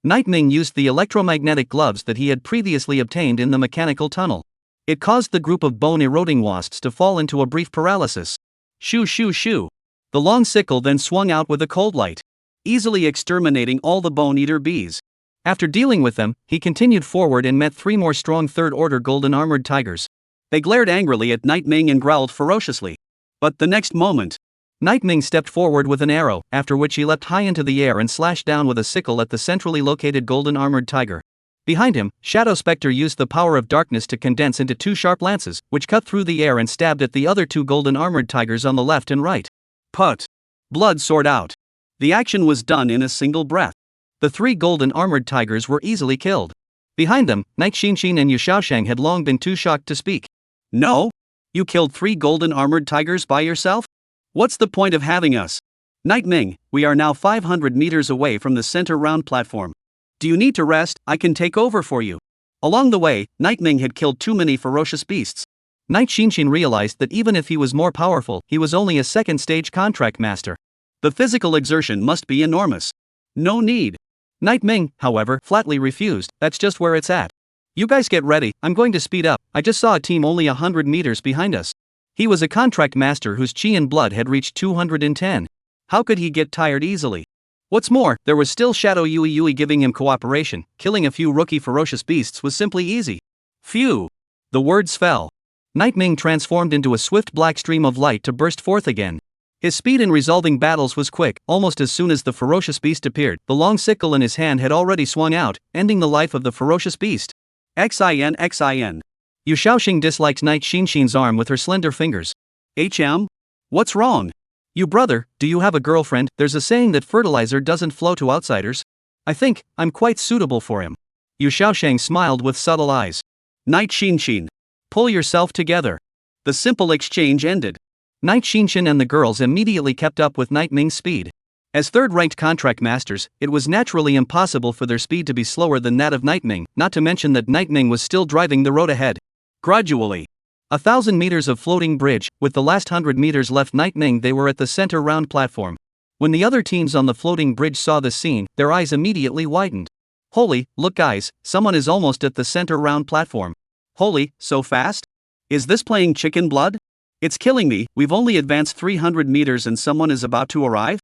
S1: Nightming used the electromagnetic gloves that he had previously obtained in the mechanical tunnel. It caused the group of bone-eroding wasps to fall into a brief paralysis. Shoo shoo shoo. The long sickle then swung out with a cold light, easily exterminating all the bone-eater bees. After dealing with them, he continued forward and met three more strong third-order golden-armored tigers. They glared angrily at Nightming and growled ferociously. But the next moment, Nightming stepped forward with an arrow, after which he leapt high into the air and slashed down with a sickle at the centrally located golden-armored tiger. Behind him, Shadow Spectre used the power of darkness to condense into two sharp lances, which cut through the air and stabbed at the other two golden-armored tigers on the left and right. Put! Blood soared out. The action was done in a single breath. The three golden-armored tigers were easily killed. Behind them, Night Shinshin and Yu Shaoshang had long been too shocked to speak. "No? You killed three golden-armored tigers by yourself? What's the point of having us?" "Nightming, we are now 500 meters away from the center round platform. Do you need to rest? I can take over for you." Along the way, Nightming had killed too many ferocious beasts. Night Shinshin realized that even if he was more powerful, he was only a second-stage contract master. The physical exertion must be enormous. No need. Nightming, however, flatly refused. "That's just where it's at. You guys get ready, I'm going to speed up. I just saw a team only 100 meters behind us." He was a contract master whose chi and blood had reached 210. How could he get tired easily? What's more, there was still Shadow Yui giving him cooperation. Killing a few rookie ferocious beasts was simply easy. Phew! The words fell. Nightming transformed into a swift black stream of light to burst forth again. His speed in resolving battles was quick. Almost as soon as the ferocious beast appeared, the long sickle in his hand had already swung out, ending the life of the ferocious beast. XIN. Yu Shaoxing disliked Night Shinshin's arm with her slender fingers. What's wrong? "You brother, do you have a girlfriend? There's a saying that fertilizer doesn't flow to outsiders. I think I'm quite suitable for him." Yu Shaoshang smiled with subtle eyes. "Night Shinshin, pull yourself together." The simple exchange ended. Night Shinshin and the girls immediately kept up with Nightming's speed. As third-ranked contract masters, it was naturally impossible for their speed to be slower than that of Nightming, not to mention that Nightming was still driving the road ahead. Gradually, 1,000 meters of floating bridge, with the last 100 meters left Nightming, they were at the center round platform. When the other teams on the floating bridge saw this scene, their eyes immediately widened. "Holy, look guys, someone is almost at the center round platform." "Holy, so fast? Is this playing chicken blood? It's killing me, we've only advanced 300 meters and someone is about to arrive?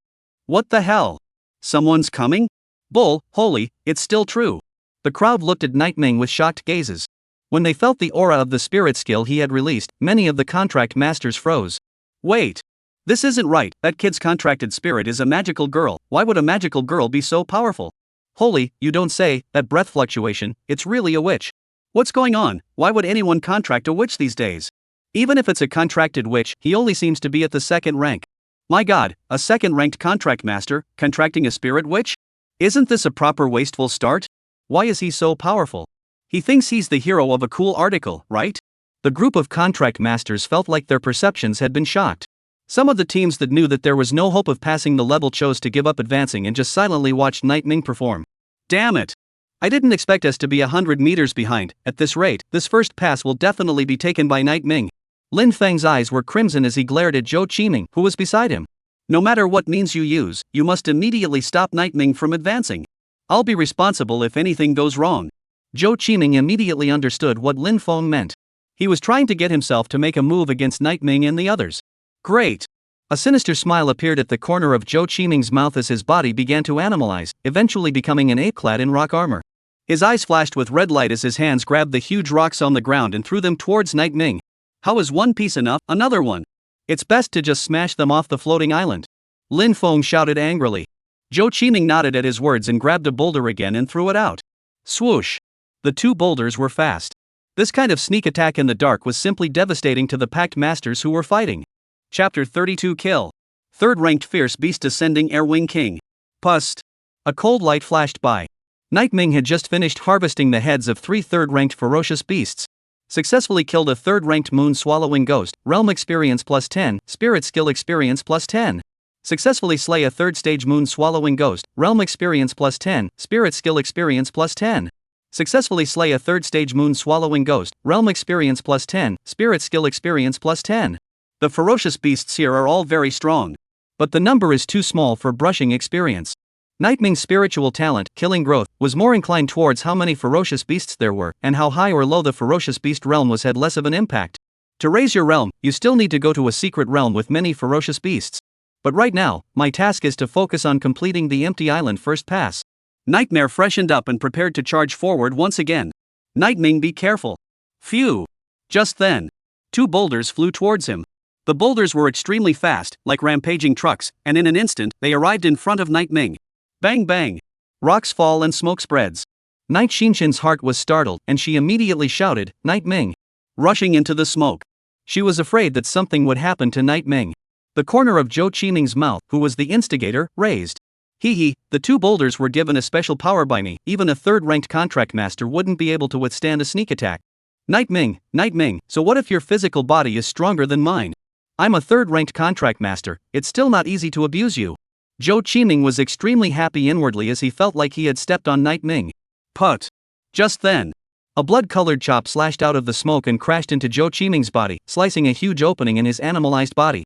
S1: What the hell? Someone's coming? Bull, holy, it's still true." The crowd looked at Nightming with shocked gazes. When they felt the aura of the spirit skill he had released, many of the contract masters froze. "Wait. This isn't right, that kid's contracted spirit is a magical girl. Why would a magical girl be so powerful?" "Holy, you don't say, that breath fluctuation, it's really a witch. What's going on? Why would anyone contract a witch these days? Even if it's a contracted witch, he only seems to be at the second rank. My god, a second-ranked contract master, contracting a spirit witch? Isn't this a proper wasteful start? Why is he so powerful? He thinks he's the hero of a cool article, right? The group of contract masters felt like their perceptions had been shocked. Some of the teams that knew that there was no hope of passing the level chose to give up advancing and just silently watched Night Ming perform. Damn it! I didn't expect us to be 100 meters behind. At this rate, this first pass will definitely be taken by Night Ming. Lin Feng's eyes were crimson as he glared at Zhou Qiming, who was beside him. No matter what means you use, you must immediately stop Night Ming from advancing. I'll be responsible if anything goes wrong. Zhou Qiming immediately understood what Lin Feng meant. He was trying to get himself to make a move against Night Ming and the others. Great! A sinister smile appeared at the corner of Zhou Qiming's mouth as his body began to animalize, eventually becoming an ape clad in rock armor. His eyes flashed with red light as his hands grabbed the huge rocks on the ground and threw them towards Night Ming. How is one piece enough? Another one! It's best to just smash them off the floating island. Lin Feng shouted angrily. Zhou Qiming nodded at his words and grabbed a boulder again and threw it out. Swoosh! The two boulders were fast. This kind of sneak attack in the dark was simply devastating to the packed masters who were fighting. Chapter 32 Kill. Third-ranked fierce beast ascending Air Wing King. Pust. A cold light flashed by. Night Ming had just finished harvesting the heads of 3 third-ranked ferocious beasts. Successfully killed a third-ranked moon-swallowing ghost, realm experience plus 10, spirit skill experience plus 10. Successfully slay a third-stage moon-swallowing ghost, realm experience plus 10, spirit skill experience plus 10. Successfully slay a third-stage moon-swallowing ghost, realm experience plus 10, spirit skill experience plus 10. The ferocious beasts here are all very strong. But the number is too small for brushing experience. Night Ming's spiritual talent, killing growth, was more inclined towards how many ferocious beasts there were, and how high or low the ferocious beast realm was had less of an impact. To raise your realm, you still need to go to a secret realm with many ferocious beasts. But right now, my task is to focus on completing the empty island first pass. Nightmare freshened up and prepared to charge forward once again. Night Ming, be careful. Phew! Just then, 2 boulders flew towards him. The boulders were extremely fast, like rampaging trucks, and in an instant, they arrived in front of Night Ming. Bang bang! Rocks fall and smoke spreads. Night Xinshin's heart was startled, and she immediately shouted, Night Ming! Rushing into the smoke. She was afraid that something would happen to Night Ming. The corner of Zhou Qiming's mouth, who was the instigator, raised. Hee, the 2 boulders were given a special power by me, even a third-ranked contract master wouldn't be able to withstand a sneak attack. Night Ming, so what if your physical body is stronger than mine? I'm a third-ranked contract master, it's still not easy to abuse you. Zhou Qiming was extremely happy inwardly as he felt like he had stepped on Night Ming. Put. Just then, a blood-colored chop slashed out of the smoke and crashed into Zhou Qiming's body, slicing a huge opening in his animalized body.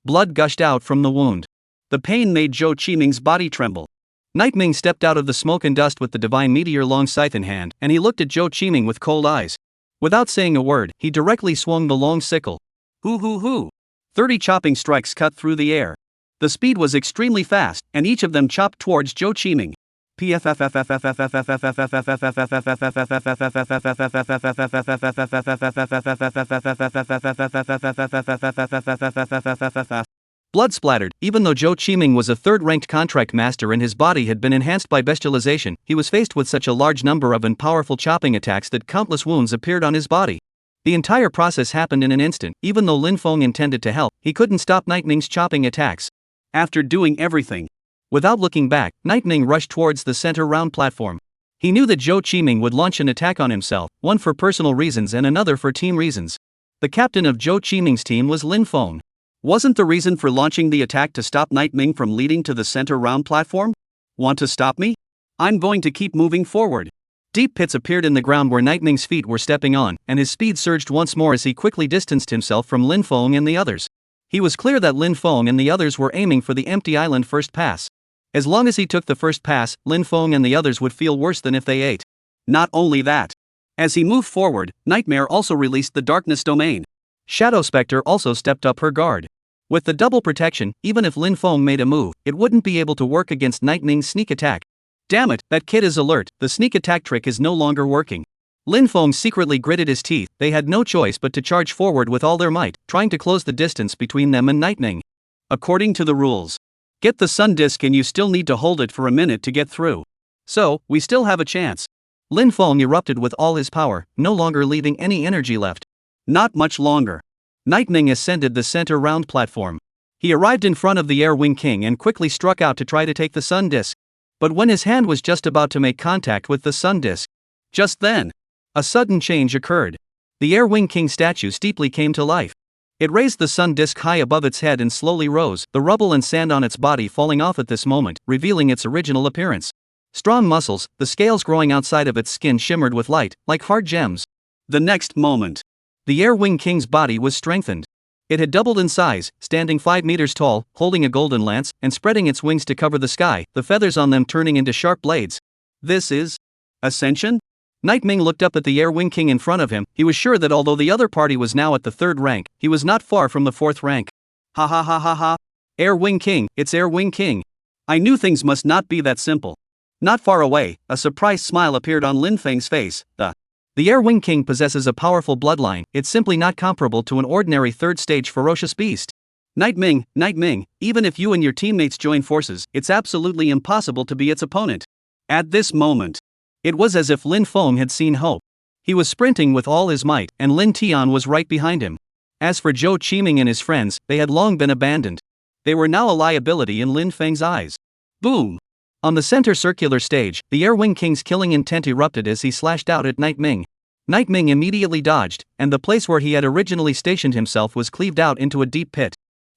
S1: Blood gushed out from the wound. The pain made Zhou Qiming's body tremble. Night Ming stepped out of the smoke and dust with the divine meteor-long scythe in hand, and he looked at Zhou Qiming with cold eyes. Without saying a word, he directly swung the long sickle. Hoo! 30 chopping strikes cut through the air. The speed was extremely fast, and each of them chopped towards Zhou Qiming. Blood splattered. Even though Zhou Qiming was a third-ranked contract master and his body had been enhanced by bestialization, he was faced with such a large number of and powerful chopping attacks that countless wounds appeared on his body. The entire process happened in an instant. Even though Lin Feng intended to help, he couldn't stop Night Ming's chopping attacks. After doing everything, without looking back, Night Ming rushed towards the center round platform. He knew that Zhou Qiming would launch an attack on himself, one for personal reasons and another for team reasons. The captain of Zhou Qiming's team was Lin Feng. Wasn't the reason for launching the attack to stop Night Ming from leading to the center round platform? Want to stop me? I'm going to keep moving forward. Deep pits appeared in the ground where Night Ming's feet were stepping on, and his speed surged once more as he quickly distanced himself from Lin Feng and the others. He was clear that Lin Feng and the others were aiming for the empty island first pass. As long as he took the first pass, Lin Feng and the others would feel worse than if they ate. Not only that. As he moved forward, Nightmare also released the Darkness Domain. Shadow Spectre also stepped up her guard. With the double protection, even if Lin Feng made a move, it wouldn't be able to work against Night Ming's sneak attack. Damn it, that kid is alert, the sneak attack trick is no longer working. Lin Feng secretly gritted his teeth. They had no choice but to charge forward with all their might, trying to close the distance between them and Night Ming. According to the rules, get the sun disk and you still need to hold it for a minute to get through. So, we still have a chance. Lin Feng erupted with all his power, no longer leaving any energy left. Not much longer. Night Ming ascended the center round platform. He arrived in front of the Air Wing King and quickly struck out to try to take the sun disk. But when his hand was just about to make contact with the sun disk, just then, a sudden change occurred. The Air Wing King statue steeply came to life. It raised the sun disk high above its head and slowly rose, the rubble and sand on its body falling off at this moment, revealing its original appearance. Strong muscles, the scales growing outside of its skin shimmered with light, like hard gems. The next moment, the Air Wing King's body was strengthened. It had doubled in size, standing 5 meters tall, holding a golden lance, and spreading its wings to cover the sky, the feathers on them turning into sharp blades. This is ascension? Night Ming looked up at the Air Wing King in front of him. He was sure that although the other party was now at the 3rd rank, he was not far from the 4th rank. Ha ha ha ha ha. Air Wing King, it's Air Wing King. I knew things must not be that simple. Not far away, a surprised smile appeared on Lin Feng's face. The Air Wing King possesses a powerful bloodline. It's simply not comparable to an ordinary 3rd stage ferocious beast. Night Ming, even if you and your teammates join forces, it's absolutely impossible to be its opponent. At this moment, it was as if Lin Feng had seen hope. He was sprinting with all his might, and Lin Tian was right behind him. As for Zhou Qiming and his friends, they had long been abandoned. They were now a liability in Lin Feng's eyes. Boom! On the center circular stage, the Air Wing King's killing intent erupted as he slashed out at Night Ming. Night Ming immediately dodged, and the place where he had originally stationed himself was cleaved out into a deep pit.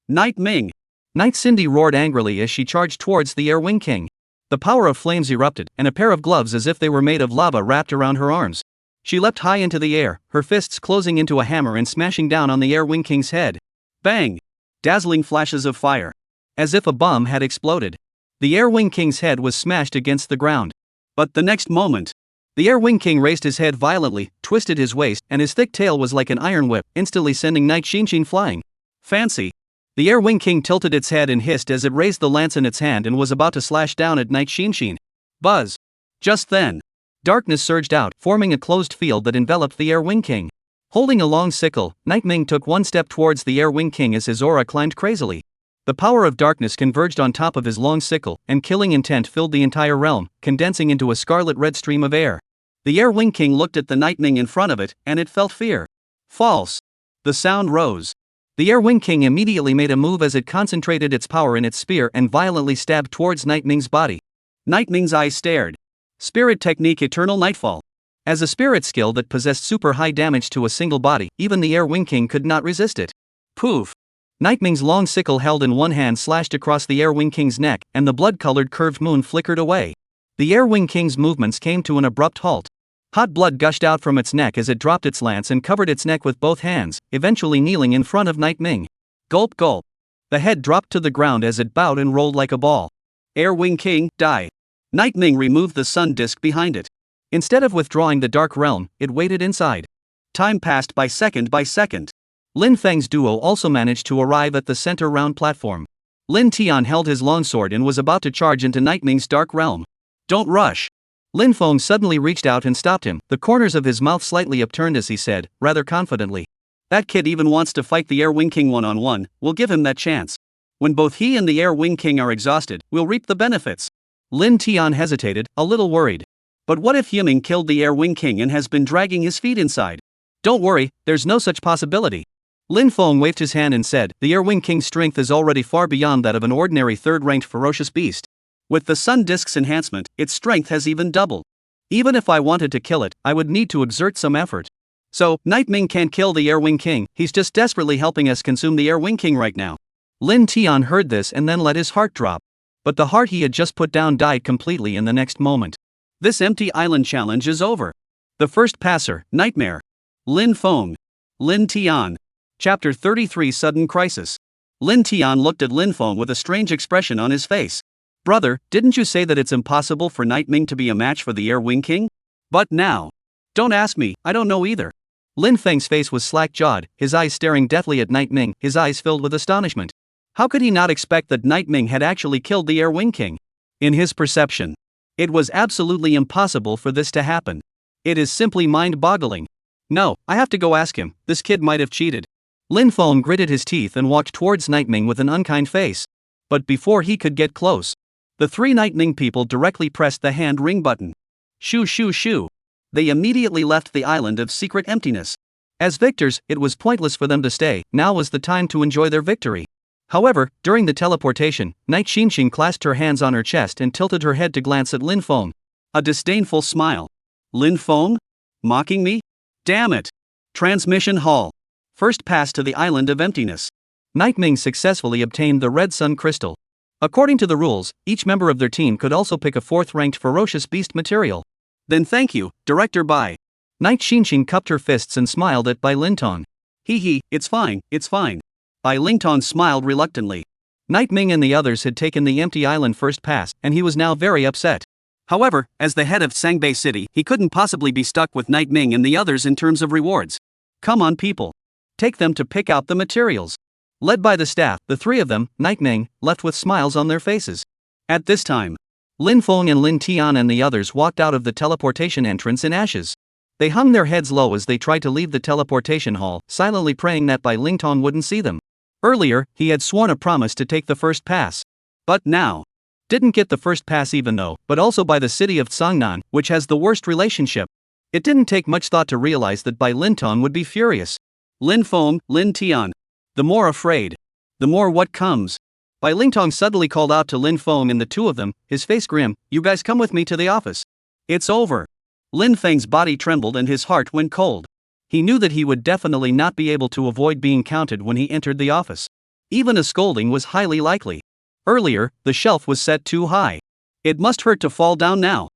S1: Night Ming! Night Cindy roared angrily as she charged towards the Air Wing King. The power of flames erupted, and a pair of gloves as if they were made of lava wrapped around her arms. She leapt high into the air, her fists closing into a hammer and smashing down on the Air Wing King's head. Bang! Dazzling flashes of fire. As if a bomb had exploded. The Air Wing King's head was smashed against the ground. But the next moment, the Air Wing King raised his head violently, twisted his waist, and his thick tail was like an iron whip, instantly sending Night Xinshin flying. Fancy! The Air Wing King tilted its head and hissed as it raised the lance in its hand and was about to slash down at Night Xinshin. Buzz! Just then, darkness surged out, forming a closed field that enveloped the Air Wing King. Holding a long sickle, Night Ming took one step towards the Air Wing King as his aura climbed crazily. The power of darkness converged on top of his long sickle, and killing intent filled the entire realm, condensing into a scarlet-red stream of air. The Air Wing King looked at the Night Ming in front of it, and it felt fear. False! The sound rose. The Air Wing King immediately made a move as it concentrated its power in its spear and violently stabbed towards Night Ming's body. Night Ming's eyes stared. Spirit Technique Eternal Nightfall. As a spirit skill that possessed super high damage to a single body, even the Air Wing King could not resist it. Poof! Night Ming's long sickle held in one hand slashed across the Air Wing King's neck, and the blood-colored curved moon flickered away. The Air Wing King's movements came to an abrupt halt. Hot blood gushed out from its neck as it dropped its lance and covered its neck with both hands, eventually kneeling in front of Night Ming. Gulp gulp. The head dropped to the ground as it bowed and rolled like a ball. Air Wing King, die. Night Ming removed the sun disk behind it. Instead of withdrawing the dark realm, it waited inside. Time passed by second by second. Lin Feng's duo also managed to arrive at the center round platform. Lin Tian held his longsword and was about to charge into Night Ming's dark realm. Don't rush. Lin Feng suddenly reached out and stopped him, the corners of his mouth slightly upturned as he said, rather confidently. That kid even wants to fight the Air Wing King one-on-one, we'll give him that chance. When both he and the Air Wing King are exhausted, we'll reap the benefits. Lin Tian hesitated, a little worried. But what if Yiming killed the Air Wing King and has been dragging his feet inside? Don't worry, there's no such possibility. Lin Feng waved his hand and said, the Air Wing King's strength is already far beyond that of an ordinary 3rd-ranked ferocious beast. With the Sun Disk's enhancement, its strength has even doubled. Even if I wanted to kill it, I would need to exert some effort. So, Night Ming can't kill the Air Wing King, he's just desperately helping us consume the Air Wing King right now. Lin Tian heard this and then let his heart drop. But the heart he had just put down died completely in the next moment. This empty island challenge is over. The first passer, Nightmare. Lin Feng. Lin Tian. Chapter 33 Sudden Crisis. Lin Tian looked at Lin Feng with a strange expression on his face. Brother, didn't you say that it's impossible for Night Ming to be a match for the Air Wing King? But now. Don't ask me, I don't know either. Lin Feng's face was slack-jawed, his eyes staring deathly at Night Ming, his eyes filled with astonishment. How could he not expect that Night Ming had actually killed the Air Wing King? In his perception, it was absolutely impossible for this to happen. It is simply mind-boggling. No, I have to go ask him, this kid might have cheated. Lin Feng gritted his teeth and walked towards Night Ming with an unkind face. But before he could get close, the 3 Night Ming people directly pressed the hand ring button. Shoo shoo shoo. They immediately left the island of secret emptiness. As victors, it was pointless for them to stay, now was the time to enjoy their victory. However, during the teleportation, Night Xinxing clasped her hands on her chest and tilted her head to glance at Lin Feng. A disdainful smile. Lin Feng? Mocking me? Damn it! Transmission Hall. First pass to the Island of Emptiness. Night Ming successfully obtained the Red Sun Crystal. According to the rules, each member of their team could also pick a 4th-ranked Ferocious Beast material. Then thank you, Director Bai. Night Xinxing cupped her fists and smiled at Bai Lingtong. Hee, it's fine, it's fine. Bai Lingtong smiled reluctantly. Night Ming and the others had taken the empty island first pass, and he was now very upset. However, as the head of Sangbei City, he couldn't possibly be stuck with Night Ming and the others in terms of rewards. Come on people. Take them to pick out the materials. Led by the staff, the three of them, Night Ming, left with smiles on their faces. At this time, Lin Feng and Lin Tian and the others walked out of the teleportation entrance in ashes. They hung their heads low as they tried to leave the teleportation hall, silently praying that Bai Lingtong wouldn't see them. Earlier, he had sworn a promise to take the first pass. But now, didn't get the first pass even though, but also by the city of Cangnan, which has the worst relationship. It didn't take much thought to realize that Bai Lingtong would be furious. Lin Feng, Lin Tian. The more afraid, the more what comes. Bai Lingtong suddenly called out to Lin Feng and the two of them, his face grim, "You guys come with me to the office. It's over." Lin Feng's body trembled and his heart went cold. He knew that he would definitely not be able to avoid being counted when he entered the office. Even a scolding was highly likely. Earlier, the shelf was set too high. It must hurt to fall down now.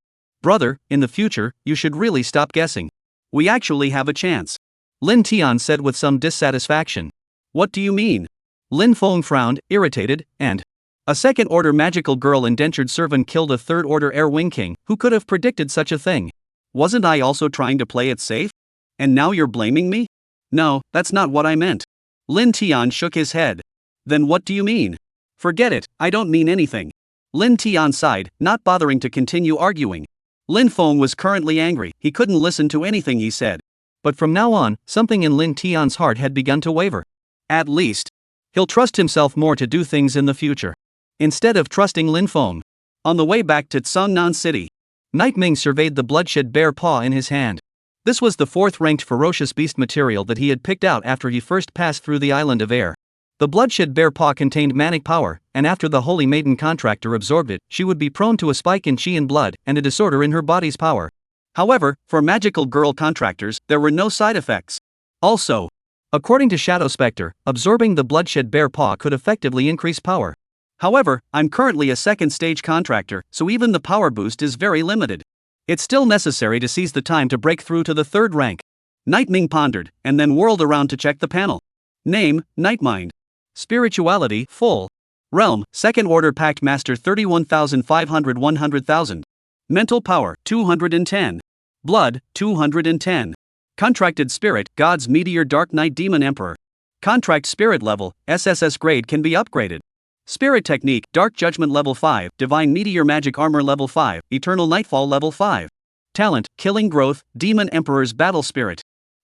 S1: Brother, in the future, you should really stop guessing. We actually have a chance. Lin Tian said with some dissatisfaction. What do you mean? Lin Feng frowned, irritated, and a second-order magical girl indentured servant killed a third-order Air Wing King. Who could have predicted such a thing? Wasn't I also trying to play it safe? And now you're blaming me? No, that's not what I meant. Lin Tian shook his head. Then what do you mean? Forget it, I don't mean anything. Lin Tian sighed, not bothering to continue arguing. Lin Feng was currently angry, he couldn't listen to anything he said. But from now on, something in Lin Tian's heart had begun to waver. At least, he'll trust himself more to do things in the future. Instead of trusting Lin Feng. On the way back to Cangnan City, Night Ming surveyed the bloodshed bear paw in his hand. This was the 4th-ranked Ferocious Beast material that he had picked out after he first passed through the Island of Air. The bloodshed bear paw contained manic power, and after the Holy Maiden contractor absorbed it, she would be prone to a spike in chi and blood and a disorder in her body's power. However, for magical girl contractors, there were no side effects. Also, according to Shadow Spectre, absorbing the bloodshed bear paw could effectively increase power. However, I'm currently a 2nd-stage contractor, so even the power boost is very limited. It's still necessary to seize the time to break through to the 3rd rank. Night Ming pondered, and then whirled around to check the panel. Name, Nightmind. Spirituality, full. Realm, 2nd Order Pact Master 31,500 100,000. Mental power, 210. Blood, 210. Contracted spirit, God's Meteor Dark Knight Demon Emperor. Contract spirit level, SSS grade can be upgraded. Spirit technique, Dark Judgment level 5, Divine Meteor Magic Armor level 5, Eternal Nightfall level 5. Talent, Killing Growth, Demon Emperor's Battle Spirit.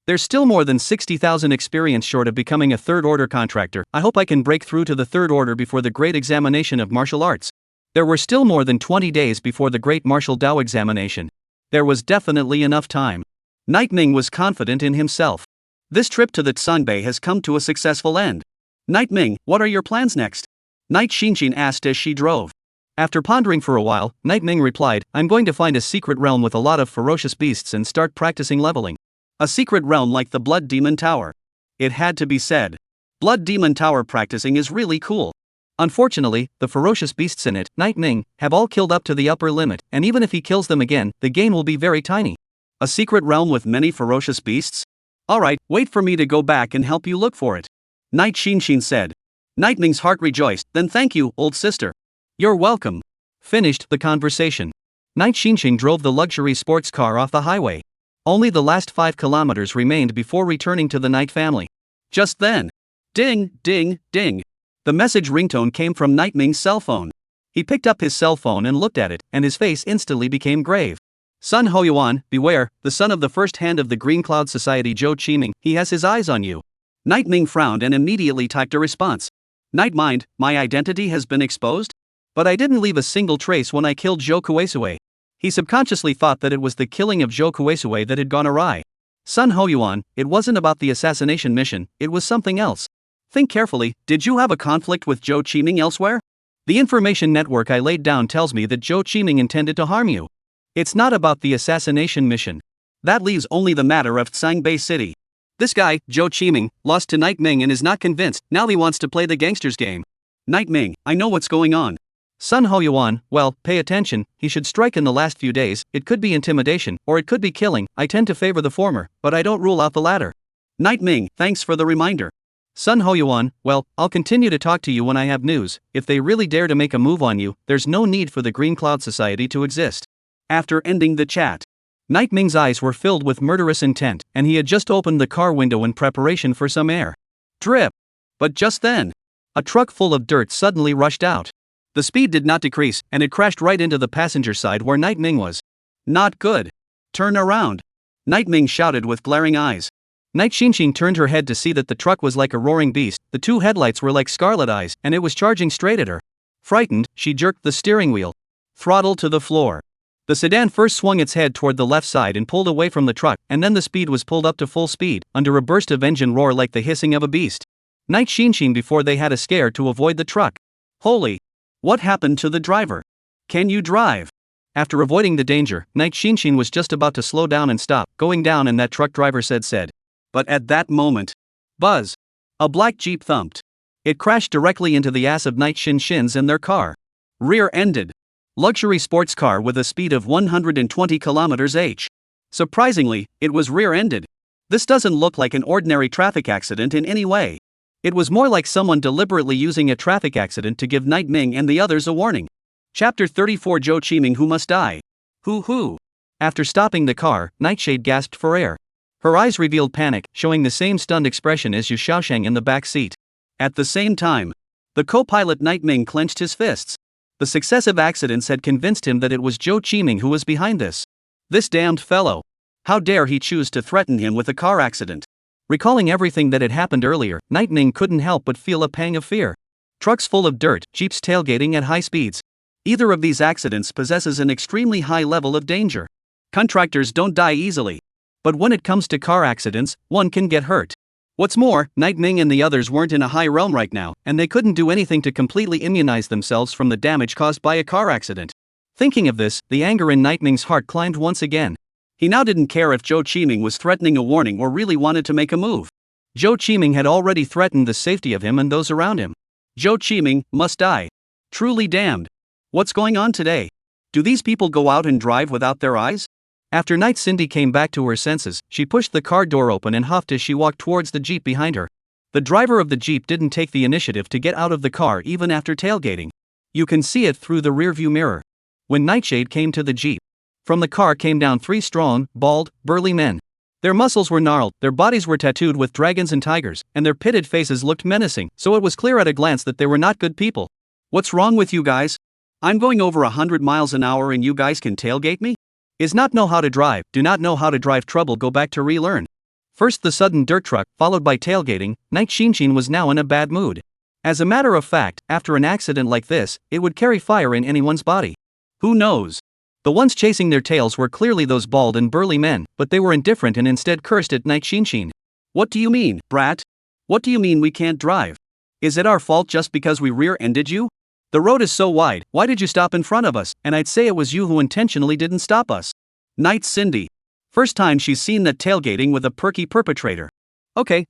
S1: There's still more than 60,000 experience short of becoming a 3rd Order contractor. I hope I can break through to the 3rd Order before the Great Examination of Martial Arts. There were still more than 20 days before the Great Martial Dao examination. There was definitely enough time. Night Ming was confident in himself. This trip to the Sangbei has come to a successful end. Night Ming, what are your plans next? Night Xinxin asked as she drove. After pondering for a while, Night Ming replied, I'm going to find a secret realm with a lot of ferocious beasts and start practicing leveling. A secret realm like the Blood Demon Tower. It had to be said. Blood Demon Tower practicing is really cool. Unfortunately, the ferocious beasts in it, Night Ming, have all killed up to the upper limit, and even if he kills them again, the gain will be very tiny. A secret realm with many ferocious beasts? Alright, wait for me to go back and help you look for it. Night Xinxin said. Night Ming's heart rejoiced, then thank you, old sister. You're welcome. Finished the conversation. Night Xinxin drove the luxury sports car off the highway. Only the last 5 kilometers remained before returning to the Night family. Just then. Ding, ding, ding. The message ringtone came from Night Ming's cell phone. He picked up his cell phone and looked at it, and his face instantly became grave. Sun Hoyuan, beware, the son of the first hand of the Green Cloud Society Zhou Qiming, he has his eyes on you. Night Ming frowned and immediately typed a response. Night Mind, my identity has been exposed? But I didn't leave a single trace when I killed Zhou Kueisui. He subconsciously thought that it was the killing of Zhou Kueisui that had gone awry. Sun Hoyuan, it wasn't about the assassination mission, it was something else. Think carefully, did you have a conflict with Zhou Qiming elsewhere? The information network I laid down tells me that Zhou Qiming intended to harm you. It's not about the assassination mission. That leaves only the matter of Tsangbei City. This guy, Zhou Qiming, lost to Night Ming and is not convinced, now he wants to play the gangster's game. Night Ming, I know what's going on. Sun Hoyuan, well, pay attention, he should strike in the last few days, it could be intimidation, or it could be killing, I tend to favor the former, but I don't rule out the latter. Night Ming, thanks for the reminder. Sun Hoyuan, well, I'll continue to talk to you when I have news, if they really dare to make a move on you, there's no need for the Green Cloud Society to exist. After ending the chat, Night Ming's eyes were filled with murderous intent, and he had just opened the car window in preparation for some air. Drip! But just then, a truck full of dirt suddenly rushed out. The speed did not decrease, and it crashed right into the passenger side where Night Ming was. Not good. Turn around. Night Ming shouted with glaring eyes. Night Xinxin turned her head to see that the truck was like a roaring beast, the two headlights were like scarlet eyes, and it was charging straight at her. Frightened, she jerked the steering wheel. Throttle to the floor. The sedan first swung its head toward the left side and pulled away from the truck, and then the speed was pulled up to full speed, under a burst of engine roar like the hissing of a beast. Night Xinxin before they had a scare to avoid the truck. Holy! What happened to the driver? Can you drive? After avoiding the danger, Night Xinxin was just about to slow down and stop going down, and that truck driver said. But at that moment, buzz! A black Jeep thumped. It crashed directly into the ass of Night Xinxin's and their car. Rear-ended. Luxury sports car with a speed of 120 km/h. Surprisingly, it was rear-ended. This doesn't look like an ordinary traffic accident in any way. It was more like someone deliberately using a traffic accident to give Night Ming and the others a warning. Chapter 34 Zhou Qiming Who Must Die. Hoo. After stopping the car, Nightshade gasped for air. Her eyes revealed panic, showing the same stunned expression as Yu Xiaosheng in the back seat. At the same time, the co-pilot Night Ming clenched his fists. The successive accidents had convinced him that it was Zhou Qiming who was behind this. This damned fellow. How dare he choose to threaten him with a car accident? Recalling everything that had happened earlier, Night Ming couldn't help but feel a pang of fear. Trucks full of dirt, jeeps tailgating at high speeds. Either of these accidents possesses an extremely high level of danger. Contractors don't die easily. But when it comes to car accidents, one can get hurt. What's more, Night Ming and the others weren't in a high realm right now, and they couldn't do anything to completely immunize themselves from the damage caused by a car accident. Thinking of this, the anger in Night Ming's heart climbed once again. He now didn't care if Zhou Qiming was threatening a warning or really wanted to make a move. Zhou Qiming had already threatened the safety of him and those around him. Zhou Qiming must die. Truly damned. What's going on today? Do these people go out and drive without their eyes? After Night Cindy came back to her senses, she pushed the car door open and huffed as she walked towards the Jeep behind her. The driver of the Jeep didn't take the initiative to get out of the car even after tailgating. You can see it through the rearview mirror. When Nightshade came to the Jeep, from the car came down three strong, bald, burly men. Their muscles were gnarled, their bodies were tattooed with dragons and tigers, and their pitted faces looked menacing, so it was clear at a glance that they were not good people. What's wrong with you guys? I'm going over 100 miles an hour and you guys can tailgate me? Is not know how to drive, do not know how to drive trouble, go back to relearn. First the sudden dirt truck, followed by tailgating, Night Xinxin was now in a bad mood. As a matter of fact, after an accident like this, it would carry fire in anyone's body. Who knows? The ones chasing their tails were clearly those bald and burly men, but they were indifferent and instead cursed at Night Xinxin. What do you mean, brat? What do you mean we can't drive? Is it our fault just because we rear-ended you? The road is so wide, why did you stop in front of us? And I'd say it was you who intentionally didn't stop us. Night Cindy. First time she's seen that tailgating with a perky perpetrator. Okay,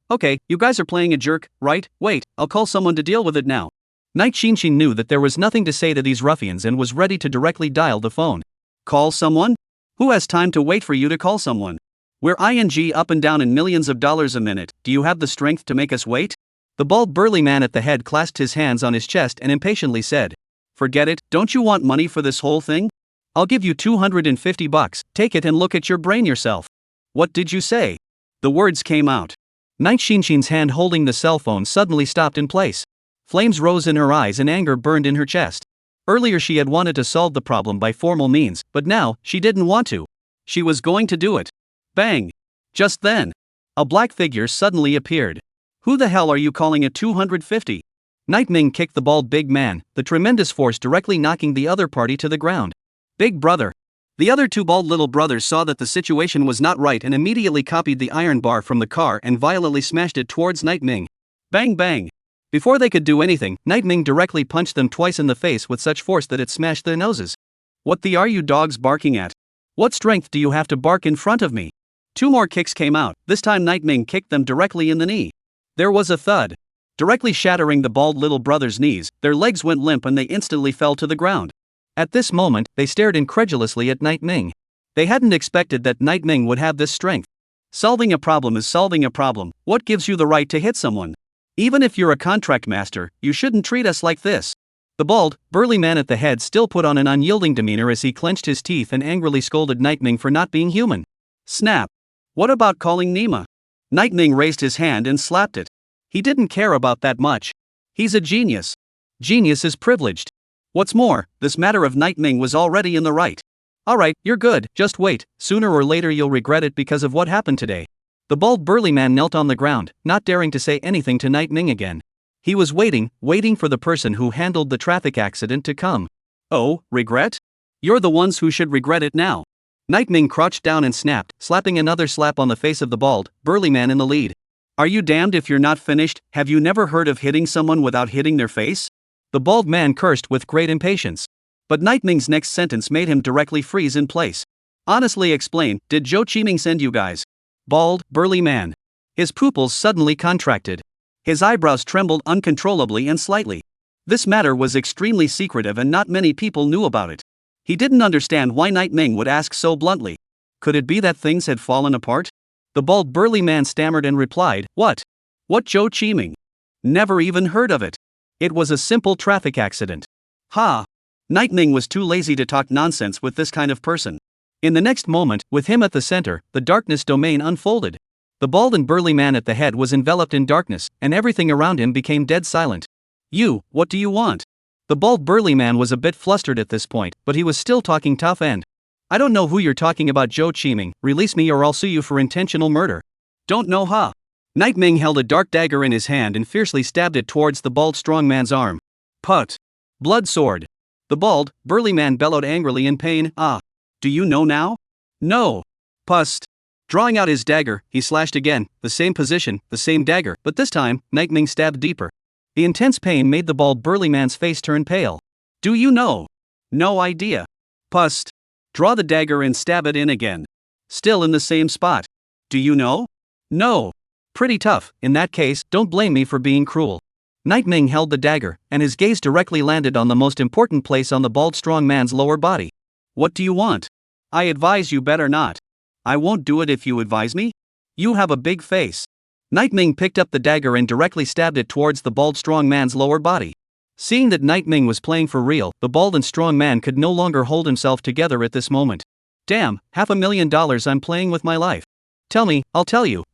S1: you guys are playing a jerk, right? Wait, I'll call someone to deal with it now. Night Xinxin knew that there was nothing to say to these ruffians and was ready to directly dial the phone. Call someone? Who has time to wait for you to call someone? We're ing up and down in millions of dollars a minute, do you have the strength to make us wait? The bald burly man at the head clasped his hands on his chest and impatiently said, Forget it, don't you want money for this whole thing? I'll give you $250, take it and look at your brain yourself. What did you say? The words came out. Night Xinxin's hand holding the cell phone suddenly stopped in place. Flames rose in her eyes and anger burned in her chest. Earlier she had wanted to solve the problem by formal means, but now, she didn't want to. She was going to do it. Bang! Just then, a black figure suddenly appeared. Who the hell are you calling a 250? Night Ming kicked the bald big man, the tremendous force directly knocking the other party to the ground. Big brother. The other two bald little brothers saw that the situation was not right and immediately copied the iron bar from the car and violently smashed it towards Night Ming. Bang bang. Before they could do anything, Night Ming directly punched them twice in the face with such force that it smashed their noses. What the are you dogs barking at? What strength do you have to bark in front of me? Two more kicks came out, this time Night Ming kicked them directly in the knee. There was a thud. Directly shattering the bald little brother's knees, their legs went limp and they instantly fell to the ground. At this moment, they stared incredulously at Night Ming. They hadn't expected that Night Ming would have this strength. Solving a problem is solving a problem. What gives you the right to hit someone? Even if you're a contract master, you shouldn't treat us like this. The bald, burly man at the head still put on an unyielding demeanor as he clenched his teeth and angrily scolded Night Ming for not being human. Snap. What about calling Nima? Night Ming raised his hand and slapped it. He didn't care about that much. He's a genius. Genius is privileged. What's more, this matter of Night Ming was already in the right. Alright, you're good, just wait, sooner or later you'll regret it because of what happened today. The bald burly man knelt on the ground, not daring to say anything to Night Ming again. He was waiting for the person who handled the traffic accident to come. Oh, regret? You're the ones who should regret it now. Night Ming crouched down and snapped, slapping another slap on the face of the bald, burly man in the lead. Are you damned if you're not finished? Have you never heard of hitting someone without hitting their face? The bald man cursed with great impatience. But Night Ming's next sentence made him directly freeze in place. Honestly explain, did Zhou Qiming send you guys? Bald, burly man. His pupils suddenly contracted. His eyebrows trembled uncontrollably and slightly. This matter was extremely secretive and not many people knew about it. He didn't understand why Night Ming would ask so bluntly. Could it be that things had fallen apart? The bald burly man stammered and replied, What? What Zhou Qiming? Never even heard of it. It was a simple traffic accident. Ha! Night Ming was too lazy to talk nonsense with this kind of person. In the next moment, with him at the center, the darkness domain unfolded. The bald and burly man at the head was enveloped in darkness, and everything around him became dead silent. You, what do you want? The bald burly man was a bit flustered at this point, but he was still talking tough and. I don't know who you're talking about, Zhou Qiming, release me or I'll sue you for intentional murder. Don't know, huh? Night Ming held a dark dagger in his hand and fiercely stabbed it towards the bald strong man's arm. Put. Blood sword. The bald, burly man bellowed angrily in pain. Ah. Do you know now? No. Pust. Drawing out his dagger, he slashed again, the same position, the same dagger, but this time, Night Ming stabbed deeper. The intense pain made the bald burly man's face turn pale. Do you know? No idea. Pust. Draw the dagger and stab it in again. Still in the same spot. Do you know? No. Pretty tough, in that case, don't blame me for being cruel. Night Ming held the dagger, and his gaze directly landed on the most important place on the bald strong man's lower body. What do you want? I advise you better not. I won't do it if you advise me. You have a big face. Night Ming picked up the dagger and directly stabbed it towards the bald strong man's lower body. Seeing that Night Ming was playing for real, the bald and strong man could no longer hold himself together at this moment. Damn, $500,000 I'm playing with my life. Tell me, I'll tell you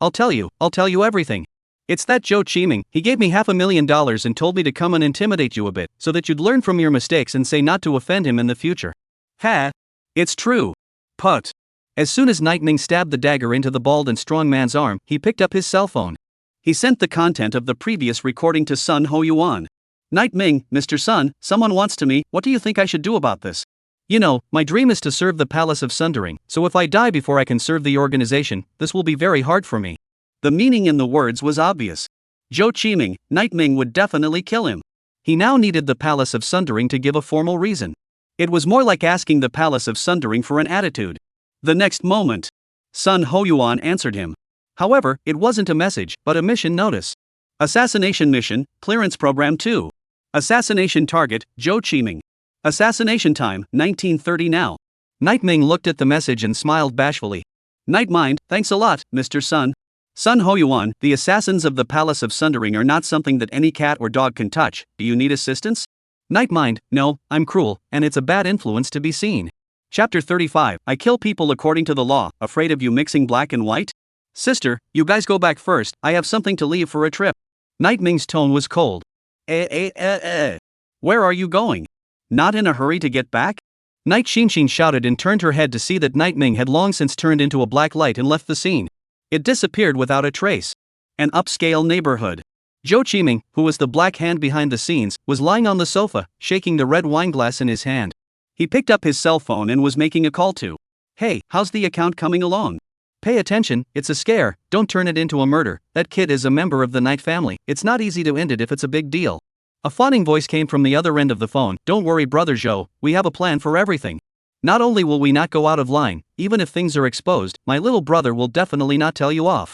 S1: everything. It's that Zhou Qiming, he gave me $500,000 and told me to come and intimidate you a bit, so that you'd learn from your mistakes and say not to offend him in the future. Ha! It's true. Put. As soon as Night Ming stabbed the dagger into the bald and strong man's arm, he picked up his cell phone. He sent the content of the previous recording to Sun Ho Yuan. Night Ming, Mr. Sun, someone wants to me, what do you think I should do about this? You know, my dream is to serve the Palace of Sundering, so if I die before I can serve the organization, this will be very hard for me. The meaning in the words was obvious. Zhou Qiming, Night Ming would definitely kill him. He now needed the Palace of Sundering to give a formal reason. It was more like asking the Palace of Sundering for an attitude. The next moment, Sun Ho Yuan answered him. However, it wasn't a message, but a mission notice. Assassination mission, clearance program 2. Assassination target, Zhou Qiming. Assassination time, 1930 now. Night Ming looked at the message and smiled bashfully. Night Mind, thanks a lot, Mr. Sun. Sun Ho Yuan, the assassins of the Palace of Sundering are not something that any cat or dog can touch. Do you need assistance? Night Mind, no, I'm cruel, and it's a bad influence to be seen. Chapter 35, I kill people according to the law, afraid of you mixing black and white? Sister, you guys go back first, I have something to leave for a trip. Night Ming's tone was cold. Where are you going? Not in a hurry to get back? Night Xinshin shouted and turned her head to see that Night Ming had long since turned into a black light and left the scene. It disappeared without a trace. An upscale neighborhood. Zhou Qiming, who was the black hand behind the scenes, was lying on the sofa, shaking the red wineglass in his hand. He picked up his cell phone and was making a call to. Hey, how's the account coming along? Pay attention, it's a scare, don't turn it into a murder. That kid is a member of the Knight family. It's not easy to end it if it's a big deal. A fawning voice came from the other end of the phone. Don't worry, brother Zhou, we have a plan for everything. Not only will we not go out of line, even if things are exposed, my little brother will definitely not tell you off.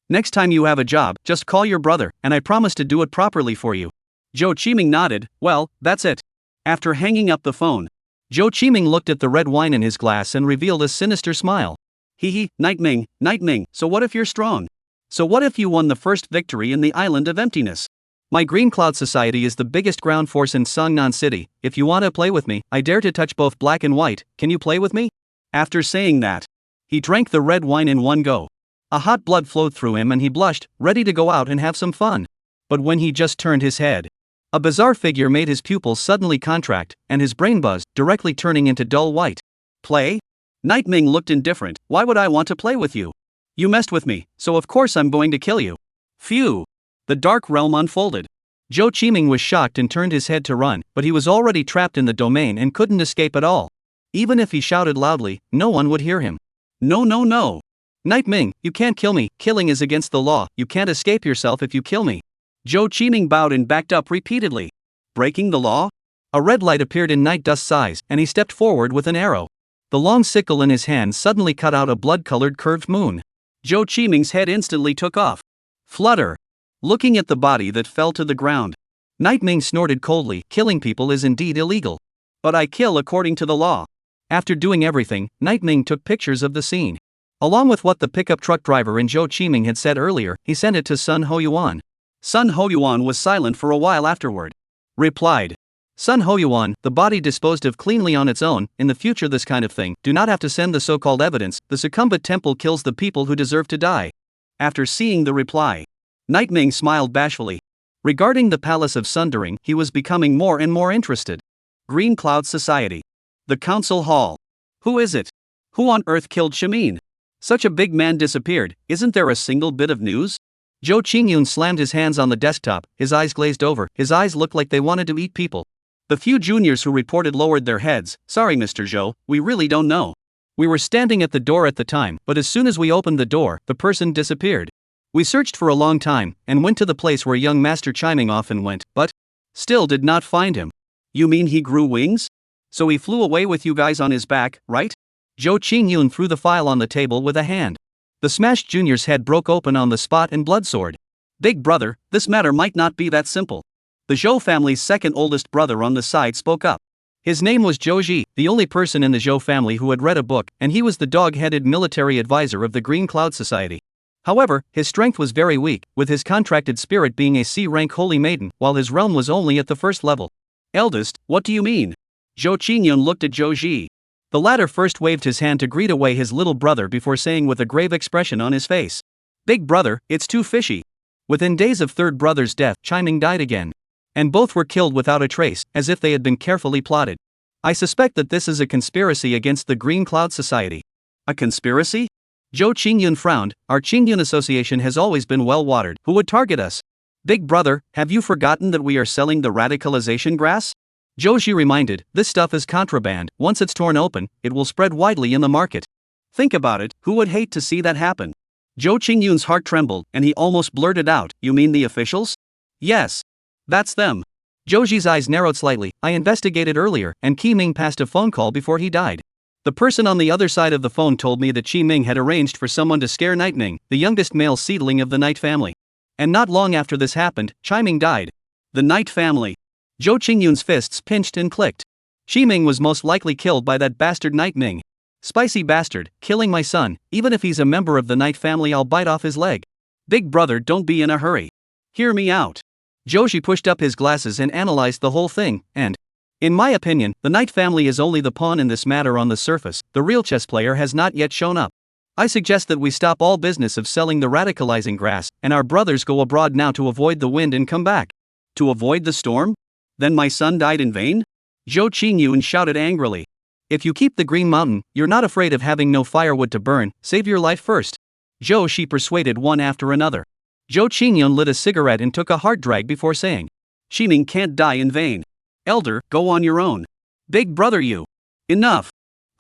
S1: Next time you have a job, just call your brother, and I promise to do it properly for you. Zhou Qiming nodded. Well, that's it. After hanging up the phone, Zhou Qiming looked at the red wine in his glass and revealed a sinister smile. Hee, Night Ming, so what if you're strong? So what if you won the first victory in the Island of Emptiness? My Green Cloud Society is the biggest ground force in Songnan City. If you want to play with me, I dare to touch both black and white. Can you play with me? After saying that, he drank the red wine in one go. A hot blood flowed through him and he blushed, ready to go out and have some fun. But when he just turned his head, a bizarre figure made his pupils suddenly contract, and his brain buzzed, directly turning into dull white. Play? Night Ming looked indifferent. Why would I want to play with you? You messed with me, so of course I'm going to kill you. Phew. The dark realm unfolded. Zhou Qiming was shocked and turned his head to run, but he was already trapped in the domain and couldn't escape at all. Even if he shouted loudly, no one would hear him. No. Night Ming, you can't kill me. Killing is against the law. You can't escape yourself if you kill me. Zhou Qiming bowed and backed up repeatedly. Breaking the law? A red light appeared in Night Dust's eyes, and he stepped forward with an arrow. The long sickle in his hand suddenly cut out a blood-colored curved moon. Zhou Qiming's head instantly took off. Flutter. Looking at the body that fell to the ground, Night Ming snorted coldly. Killing people is indeed illegal. But I kill according to the law. After doing everything, Night Ming took pictures of the scene. Along with what the pickup truck driver and Zhou Qiming had said earlier, he sent it to Sun Hoyuan. Sun Hoyuan was silent for a while afterward. Replied. Sun Hoyuan, the body disposed of cleanly on its own. In the future this kind of thing, do not have to send the so-called evidence. The succumbent temple kills the people who deserve to die. After seeing the reply, Night Ming smiled bashfully. Regarding the Palace of Sundering, he was becoming more and more interested. Green Cloud Society. The Council Hall. Who is it? Who on earth killed Shamin? Such a big man disappeared. Isn't there a single bit of news? Zhou Qingyun slammed his hands on the desktop, his eyes glazed over, his eyes looked like they wanted to eat people. The few juniors who reported lowered their heads. Sorry Mr. Zhou, we really don't know. We were standing at the door at the time, but as soon as we opened the door, the person disappeared. We searched for a long time, and went to the place where young Master Chiming often went, but still did not find him. You mean he grew wings? So he flew away with you guys on his back, right? Zhou Qingyun threw the file on the table with a hand. The smashed junior's head broke open on the spot and blood soared. Big brother, this matter might not be that simple. The Zhou family's second oldest brother on the side spoke up. His name was Zhou Ji, the only person in the Zhou family who had read a book, and he was the dog-headed military advisor of the Green Cloud Society. However, his strength was very weak, with his contracted spirit being a C-rank holy maiden, while his realm was only at the first level. Eldest, what do you mean? Zhou Qingyun looked at Zhou Ji. The latter first waved his hand to greet away his little brother before saying with a grave expression on his face. Big brother, it's too fishy. Within days of third brother's death, Chiming died again. And both were killed without a trace, as if they had been carefully plotted. I suspect that this is a conspiracy against the Green Cloud Society. A conspiracy? Zhou Qingyun frowned. Our Qingyun Association has always been well-watered. Who would target us? Big brother, have you forgotten that we are selling the radicalization grass? Zhou Ji reminded, this stuff is contraband. Once it's torn open, it will spread widely in the market. Think about it, who would hate to see that happen? Zhou Qingyun's heart trembled, and he almost blurted out, you mean the officials? Yes. That's them. Zhou Ji's eyes narrowed slightly. I investigated earlier, and Qi Ming passed a phone call before he died. The person on the other side of the phone told me that Qi Ming had arranged for someone to scare Night Ming, the youngest male seedling of the Night family. And not long after this happened, Chiming died. The Night family. Zhou Qingyun's fists pinched and clicked. Qi Ming was most likely killed by that bastard Night Ming. Spicy bastard, killing my son. Even if he's a member of the Night family, I'll bite off his leg. Big brother, don't be in a hurry. Hear me out. Zhou Ji pushed up his glasses and analyzed the whole thing, and in my opinion, the Night family is only the pawn in this matter on the surface. The real chess player has not yet shown up. I suggest that we stop all business of selling the radicalizing grass, and our brothers go abroad now to avoid the wind and come back. To avoid the storm? Then my son died in vain? Zhou Qingyun shouted angrily. If you keep the Green Mountain, you're not afraid of having no firewood to burn. Save your life first. Zhou Ji persuaded one after another. Zhou Qingyun lit a cigarette and took a hard drag before saying, Qi Ming can't die in vain. Elder, go on your own. Big brother you. Enough.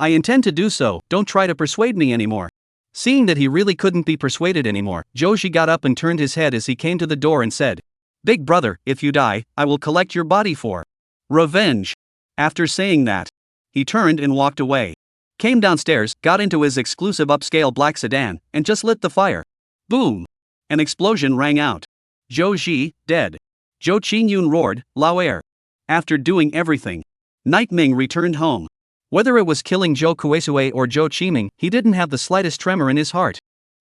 S1: I intend to do so, don't try to persuade me anymore. Seeing that he really couldn't be persuaded anymore, Joji got up and turned his head as he came to the door and said, "Big brother, if you die, I will collect your body for revenge." After saying that, he turned and walked away. Came downstairs, got into his exclusive upscale black sedan, and just lit the fire. Boom! An explosion rang out. Joji, dead. Jo Qingyun roared, "Lao. After doing everything, Night Ming returned home. Whether it was killing Zhou Kueisui or Zhou Qiming, he didn't have the slightest tremor in his heart.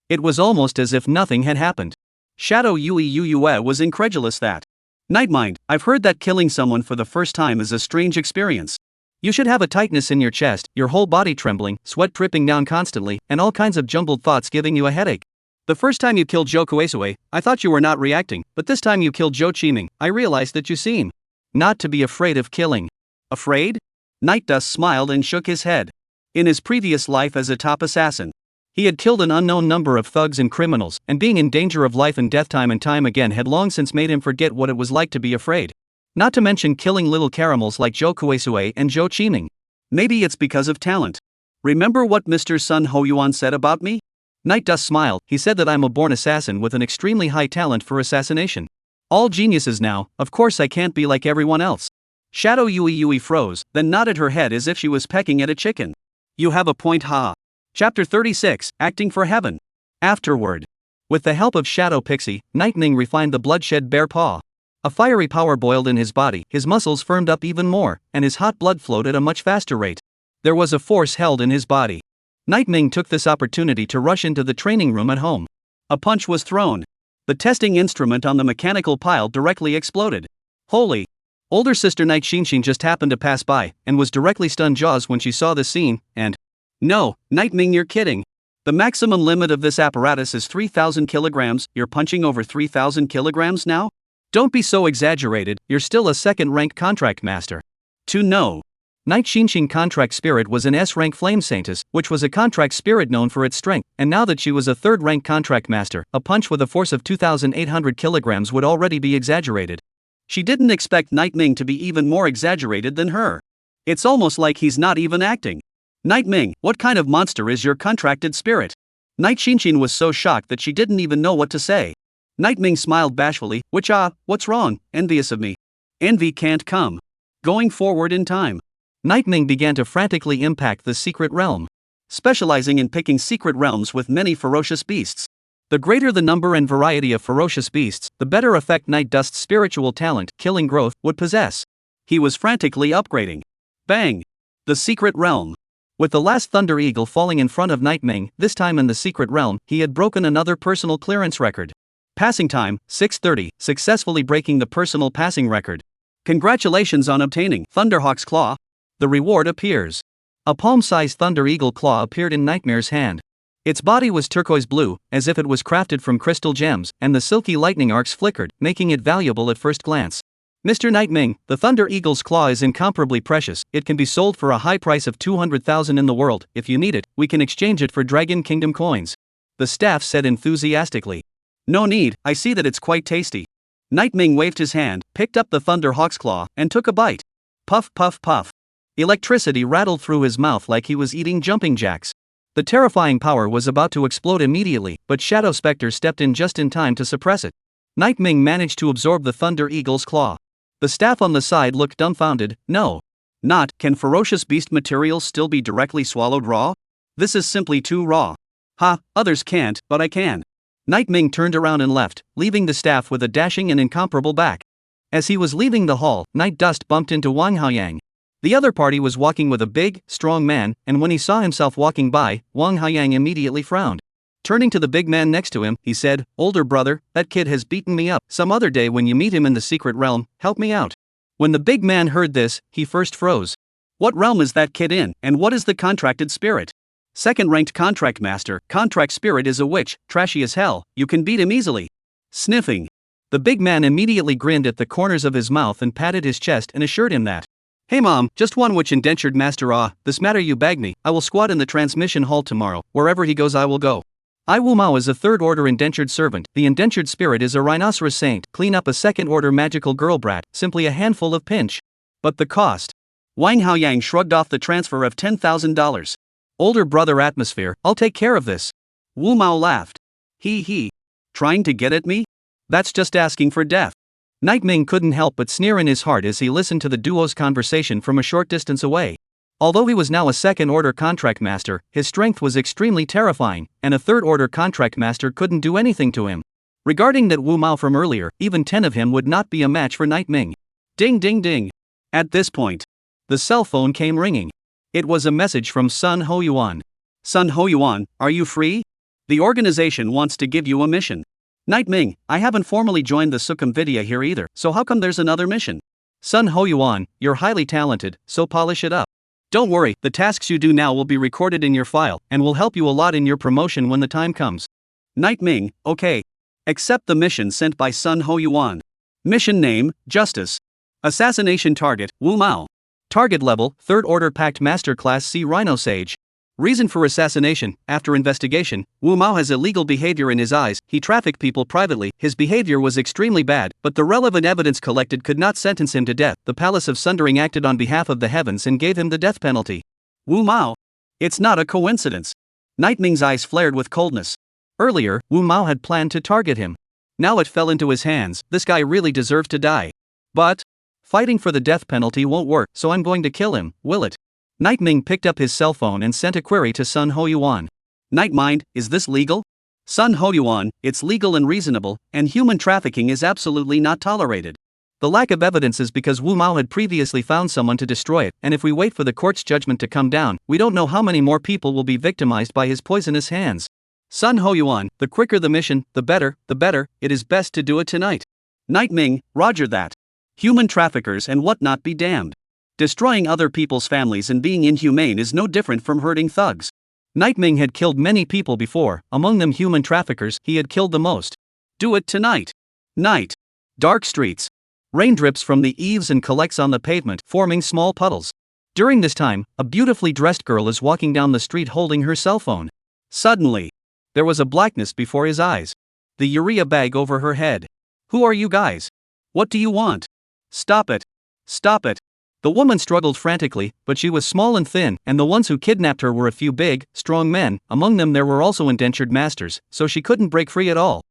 S1: It was almost as if nothing had happened. Shadow Yui Yue was incredulous that. "Nightmind, I've heard that killing someone for the first time is a strange experience. You should have a tightness in your chest, your whole body trembling, sweat dripping down constantly, and all kinds of jumbled thoughts giving you a headache. The first time you killed Zhou Kueisui, I thought you were not reacting, but this time you killed Zhou Qiming, I realized that you seem not to be afraid of killing." Afraid? Night Dust smiled and shook his head. In his previous life as a top assassin, he had killed an unknown number of thugs and criminals, and being in danger of life and death time and time again had long since made him forget what it was like to be afraid. Not to mention killing little caramels like Zhou Kueisui and Zhou Qiming. Maybe it's because of talent. Remember what Mr. Sun Hoyuan said about me? Night Dust smiled. He said that I'm a born assassin with an extremely high talent for assassination. All geniuses now, of course I can't be like everyone else. Shadow Yui froze, then nodded her head as if she was pecking at a chicken. You have a point, ha. Chapter 36, Acting for Heaven. Afterward. With the help of Shadow Pixie, Night Ming refined the bloodshed bear paw. A fiery power boiled in his body, his muscles firmed up even more, and his hot blood flowed at a much faster rate. There was a force held in his body. Night Ming took this opportunity to rush into the training room at home. A punch was thrown. The testing instrument on the mechanical pile directly exploded. Holy! Older sister Night Xinshin just happened to pass by, and was directly stunned jaws when she saw the scene, and... No, Night Ming, you're kidding. The maximum limit of this apparatus is 3,000 kilograms, you're punching over 3,000 kilograms now? Don't be so exaggerated, you're still a second-rank contract master. To know. Night Xinshin contract spirit was an S-rank flame saintess, which was a contract spirit known for its strength, and now that she was a third-rank contract master, a punch with a force of 2,800 kilograms would already be exaggerated. She didn't expect Night Ming to be even more exaggerated than her. It's almost like he's not even acting. Night Ming, what kind of monster is your contracted spirit? Night Xinshin was so shocked that she didn't even know what to say. Night Ming smiled bashfully, what's wrong, envious of me? Envy can't come. Going forward in time. Night Ming began to frantically impact the secret realm, specializing in picking secret realms with many ferocious beasts. The greater the number and variety of ferocious beasts, the better effect Night Dust's spiritual talent, killing growth, would possess. He was frantically upgrading. Bang! The secret realm. With the last Thunder Eagle falling in front of Night Ming, this time in the secret realm, he had broken another personal clearance record. Passing time, 6:30, successfully breaking the personal passing record. Congratulations on obtaining Thunderhawk's Claw. The reward appears. A palm-sized Thunder Eagle claw appeared in Nightmare's hand. Its body was turquoise blue, as if it was crafted from crystal gems, and the silky lightning arcs flickered, making it valuable at first glance. Mr. Night Ming, the Thunder Eagle's claw is incomparably precious. It can be sold for a high price of 200,000 in the world. If you need it, we can exchange it for Dragon Kingdom coins. The staff said enthusiastically. No need, I see that it's quite tasty. Night Ming waved his hand, picked up the Thunder Hawk's claw, and took a bite. Puff puff puff. Electricity rattled through his mouth like he was eating jumping jacks. The terrifying power was about to explode immediately, but Shadow Spectre stepped in just in time to suppress it. Night Ming managed to absorb the Thunder Eagle's claw. The staff on the side looked dumbfounded. No. Not, can ferocious beast materials still be directly swallowed raw? This is simply too raw. Ha, others can't, but I can. Night Ming turned around and left, leaving the staff with a dashing and incomparable back. As he was leaving the hall, Night Dust bumped into Wang Haoyang. The other party was walking with a big, strong man, and when he saw himself walking by, Wang Haoyang immediately frowned. Turning to the big man next to him, he said, "Older brother, that kid has beaten me up. Some other day when you meet him in the secret realm, help me out." When the big man heard this, he first froze. What realm is that kid in, and what is the contracted spirit? Second-ranked contract master, contract spirit is a witch, trashy as hell, you can beat him easily. Sniffing. The big man immediately grinned at the corners of his mouth and patted his chest and assured him that, "Hey mom, just one witch indentured master this matter you bag me, I will squat in the transmission hall tomorrow, wherever he goes I will go. I Wu Mao is a third-order indentured servant, the indentured spirit is a rhinoceros saint, clean up a second-order magical girl brat, simply a handful of pinch. But the cost." Wang Haoyang shrugged off the transfer of $10,000. "Older brother atmosphere, I'll take care of this." Wu Mao laughed. He. Trying to get at me? That's just asking for death. Night Ming couldn't help but sneer in his heart as he listened to the duo's conversation from a short distance away. Although he was now a second-order contract master, his strength was extremely terrifying, and a third-order contract master couldn't do anything to him. Regarding that Wu Mao from earlier, even 10 of him would not be a match for Night Ming. Ding ding ding. At this point, the cell phone came ringing. It was a message from Sun Ho Yuan. Sun Ho Yuan, are you free? The organization wants to give you a mission. Night Ming, I haven't formally joined the Sukhum Vidya here either, so how come there's another mission? Sun Ho Yuan, you're highly talented, so polish it up. Don't worry, the tasks you do now will be recorded in your file, and will help you a lot in your promotion when the time comes. Night Ming, okay. Accept the mission sent by Sun Ho Yuan. Mission name, Justice. Assassination target, Wu Mao. Target level, 3rd Order Pact Master Class C Rhino Sage. Reason for assassination, after investigation, Wu Mao has illegal behavior in his eyes, he trafficked people privately, his behavior was extremely bad, but the relevant evidence collected could not sentence him to death. The Palace of Sundering acted on behalf of the heavens and gave him the death penalty. Wu Mao? It's not a coincidence. Night Ming's eyes flared with coldness. Earlier, Wu Mao had planned to target him. Now it fell into his hands, this guy really deserves to die. But fighting for the death penalty won't work, so I'm going to kill him, will it? Night Ming picked up his cell phone and sent a query to Sun Ho Yuan. Night Mind, is this legal? Sun Ho Yuan, it's legal and reasonable, and human trafficking is absolutely not tolerated. The lack of evidence is because Wu Mao had previously found someone to destroy it, and if we wait for the court's judgment to come down, we don't know how many more people will be victimized by his poisonous hands. Sun Ho Yuan, the quicker the mission, the better, it is best to do it tonight. Night Ming, roger that. Human traffickers and whatnot be damned. Destroying other people's families and being inhumane is no different from hurting thugs. Night Ming had killed many people before, among them human traffickers, he had killed the most. Do it tonight. Night. Dark streets. Rain drips from the eaves and collects on the pavement, forming small puddles. During this time, a beautifully dressed girl is walking down the street holding her cell phone. Suddenly, there was a blackness before his eyes. The urea bag over her head. Who are you guys? What do you want? Stop it. Stop it. The woman struggled frantically, but she was small and thin, and the ones who kidnapped her were a few big, strong men, among them there were also indentured masters, so she couldn't break free at all.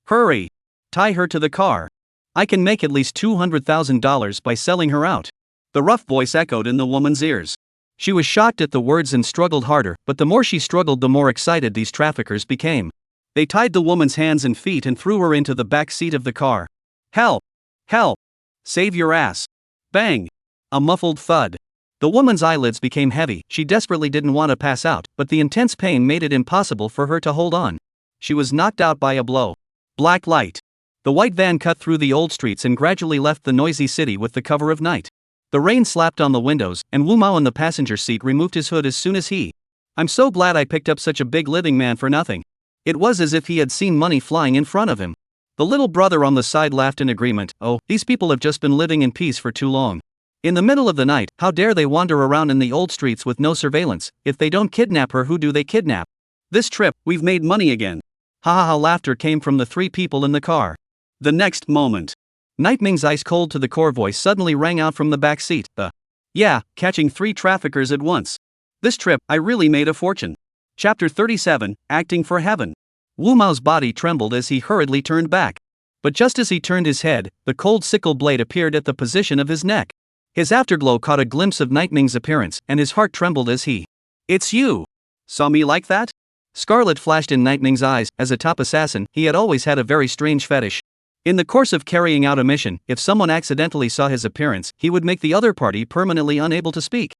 S1: Hurry! Tie her to the car. I can make at least $200,000 by selling her out. The rough voice echoed in the woman's ears. She was shocked at the words and struggled harder, but the more she struggled the more excited these traffickers became. They tied the woman's hands and feet and threw her into the back seat of the car. Help! Help! Save your ass! Bang! A muffled thud. The woman's eyelids became heavy, she desperately didn't want to pass out, but the intense pain made it impossible for her to hold on. She was knocked out by a blow. Black light. The white van cut through the old streets and gradually left the noisy city with the cover of night. The rain slapped on the windows, and Wu Mao in the passenger seat removed his hood as soon as he. I'm so glad I picked up such a big living man for nothing. It was as if he had seen money flying in front of him. The little brother on the side laughed in agreement. Oh, these people have just been living in peace for too long. In the middle of the night, how dare they wander around in the old streets with no surveillance? If they don't kidnap her, who do they kidnap? This trip, we've made money again. Ha ha ha, laughter came from the 3 people in the car. The next moment, Night Ming's ice-cold to the core voice suddenly rang out from the back seat. Yeah, catching 3 traffickers at once. This trip, I really made a fortune. Chapter 37, Acting for Heaven. Wu Mao's body trembled as he hurriedly turned back. But just as he turned his head, the cold sickle blade appeared at the position of his neck. His afterglow caught a glimpse of Night Ming's appearance, and his heart trembled as he. It's you! Saw me like that? Scarlet flashed in Night Ming's eyes. As a top assassin, he had always had a very strange fetish. In the course of carrying out a mission, if someone accidentally saw his appearance, he would make the other party permanently unable to speak.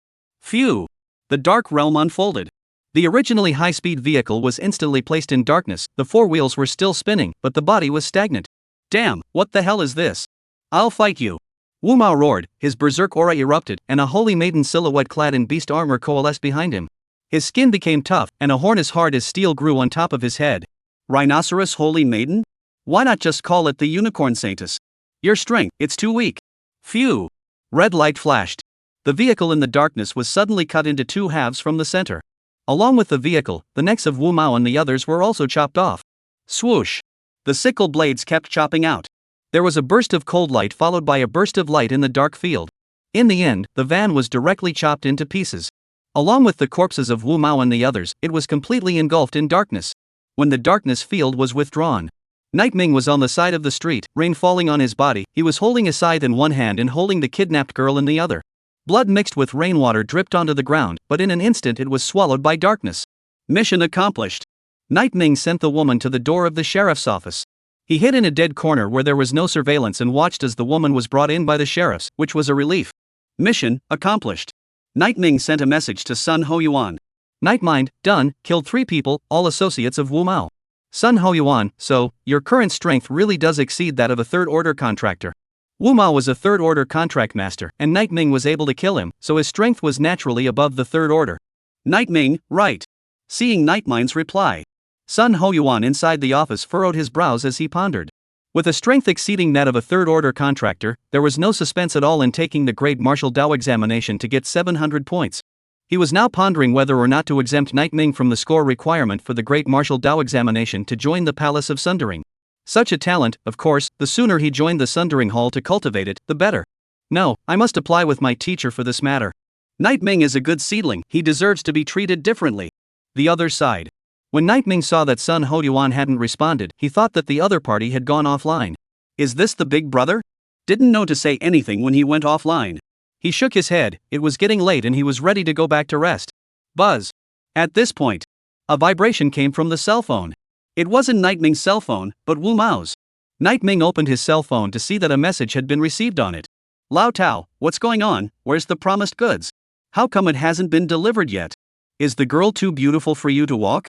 S1: Phew! The dark realm unfolded. The originally high-speed vehicle was instantly placed in darkness, the 4 wheels were still spinning, but the body was stagnant. Damn, what the hell is this? I'll fight you! Wu Mao roared, his berserk aura erupted, and a holy maiden silhouette clad in beast armor coalesced behind him. His skin became tough, and a horn as hard as steel grew on top of his head. Rhinoceros holy maiden? Why not just call it the unicorn saintess? Your strength, it's too weak. Phew! Red light flashed. The vehicle in the darkness was suddenly cut into 2 halves from the center. Along with the vehicle, the necks of Wu Mao and the others were also chopped off. Swoosh! The sickle blades kept chopping out. There was a burst of cold light followed by a burst of light in the dark field. In the end, the van was directly chopped into pieces. Along with the corpses of Wu Mao and the others, it was completely engulfed in darkness. when the darkness field was withdrawn. Night Ming was on the side of the street, rain falling on his body. He was holding a scythe in one hand and holding the kidnapped girl in the other. Blood mixed with rainwater dripped onto the ground, but in an instant it was swallowed by darkness. Mission accomplished. Night Ming sent the woman to the door of the sheriff's office. He hid in a dead corner where there was no surveillance and watched as the woman was brought in by the sheriffs, which was a relief. Mission accomplished. Night Ming sent a message to Sun Hoyuan. Night Mind, done, killed 3 people, all associates of Wu Mao. Sun Hoyuan, so, your current strength really does exceed that of a third-order contractor. Wu Mao was a third-order contract master, and Night Ming was able to kill him, so his strength was naturally above the third order. Night Ming, right. Seeing Night Mind's reply, Sun Hoyuan inside the office furrowed his brows as he pondered. With a strength exceeding that of a third-order contractor, there was no suspense at all in taking the Great Martial Dao examination to get 700 points. He was now pondering whether or not to exempt Night Ming from the score requirement for the Great Martial Dao examination to join the Palace of Sundering. Such a talent, of course, the sooner he joined the Sundering Hall to cultivate it, the better. No, I must apply with my teacher for this matter. Night Ming is a good seedling, he deserves to be treated differently. The other side. When Night Ming saw that Sun Hoyuan hadn't responded, he thought that the other party had gone offline. Is this the big brother? Didn't know to say anything when he went offline. He shook his head, it was getting late and he was ready to go back to rest. Buzz. At this point, a vibration came from the cell phone. It wasn't Night Ming's cell phone, but Wu Mao's. Night Ming opened his cell phone to see that a message had been received on it. Lao Tao, what's going on? Where's the promised goods? How come it hasn't been delivered yet? Is the girl too beautiful for you to walk?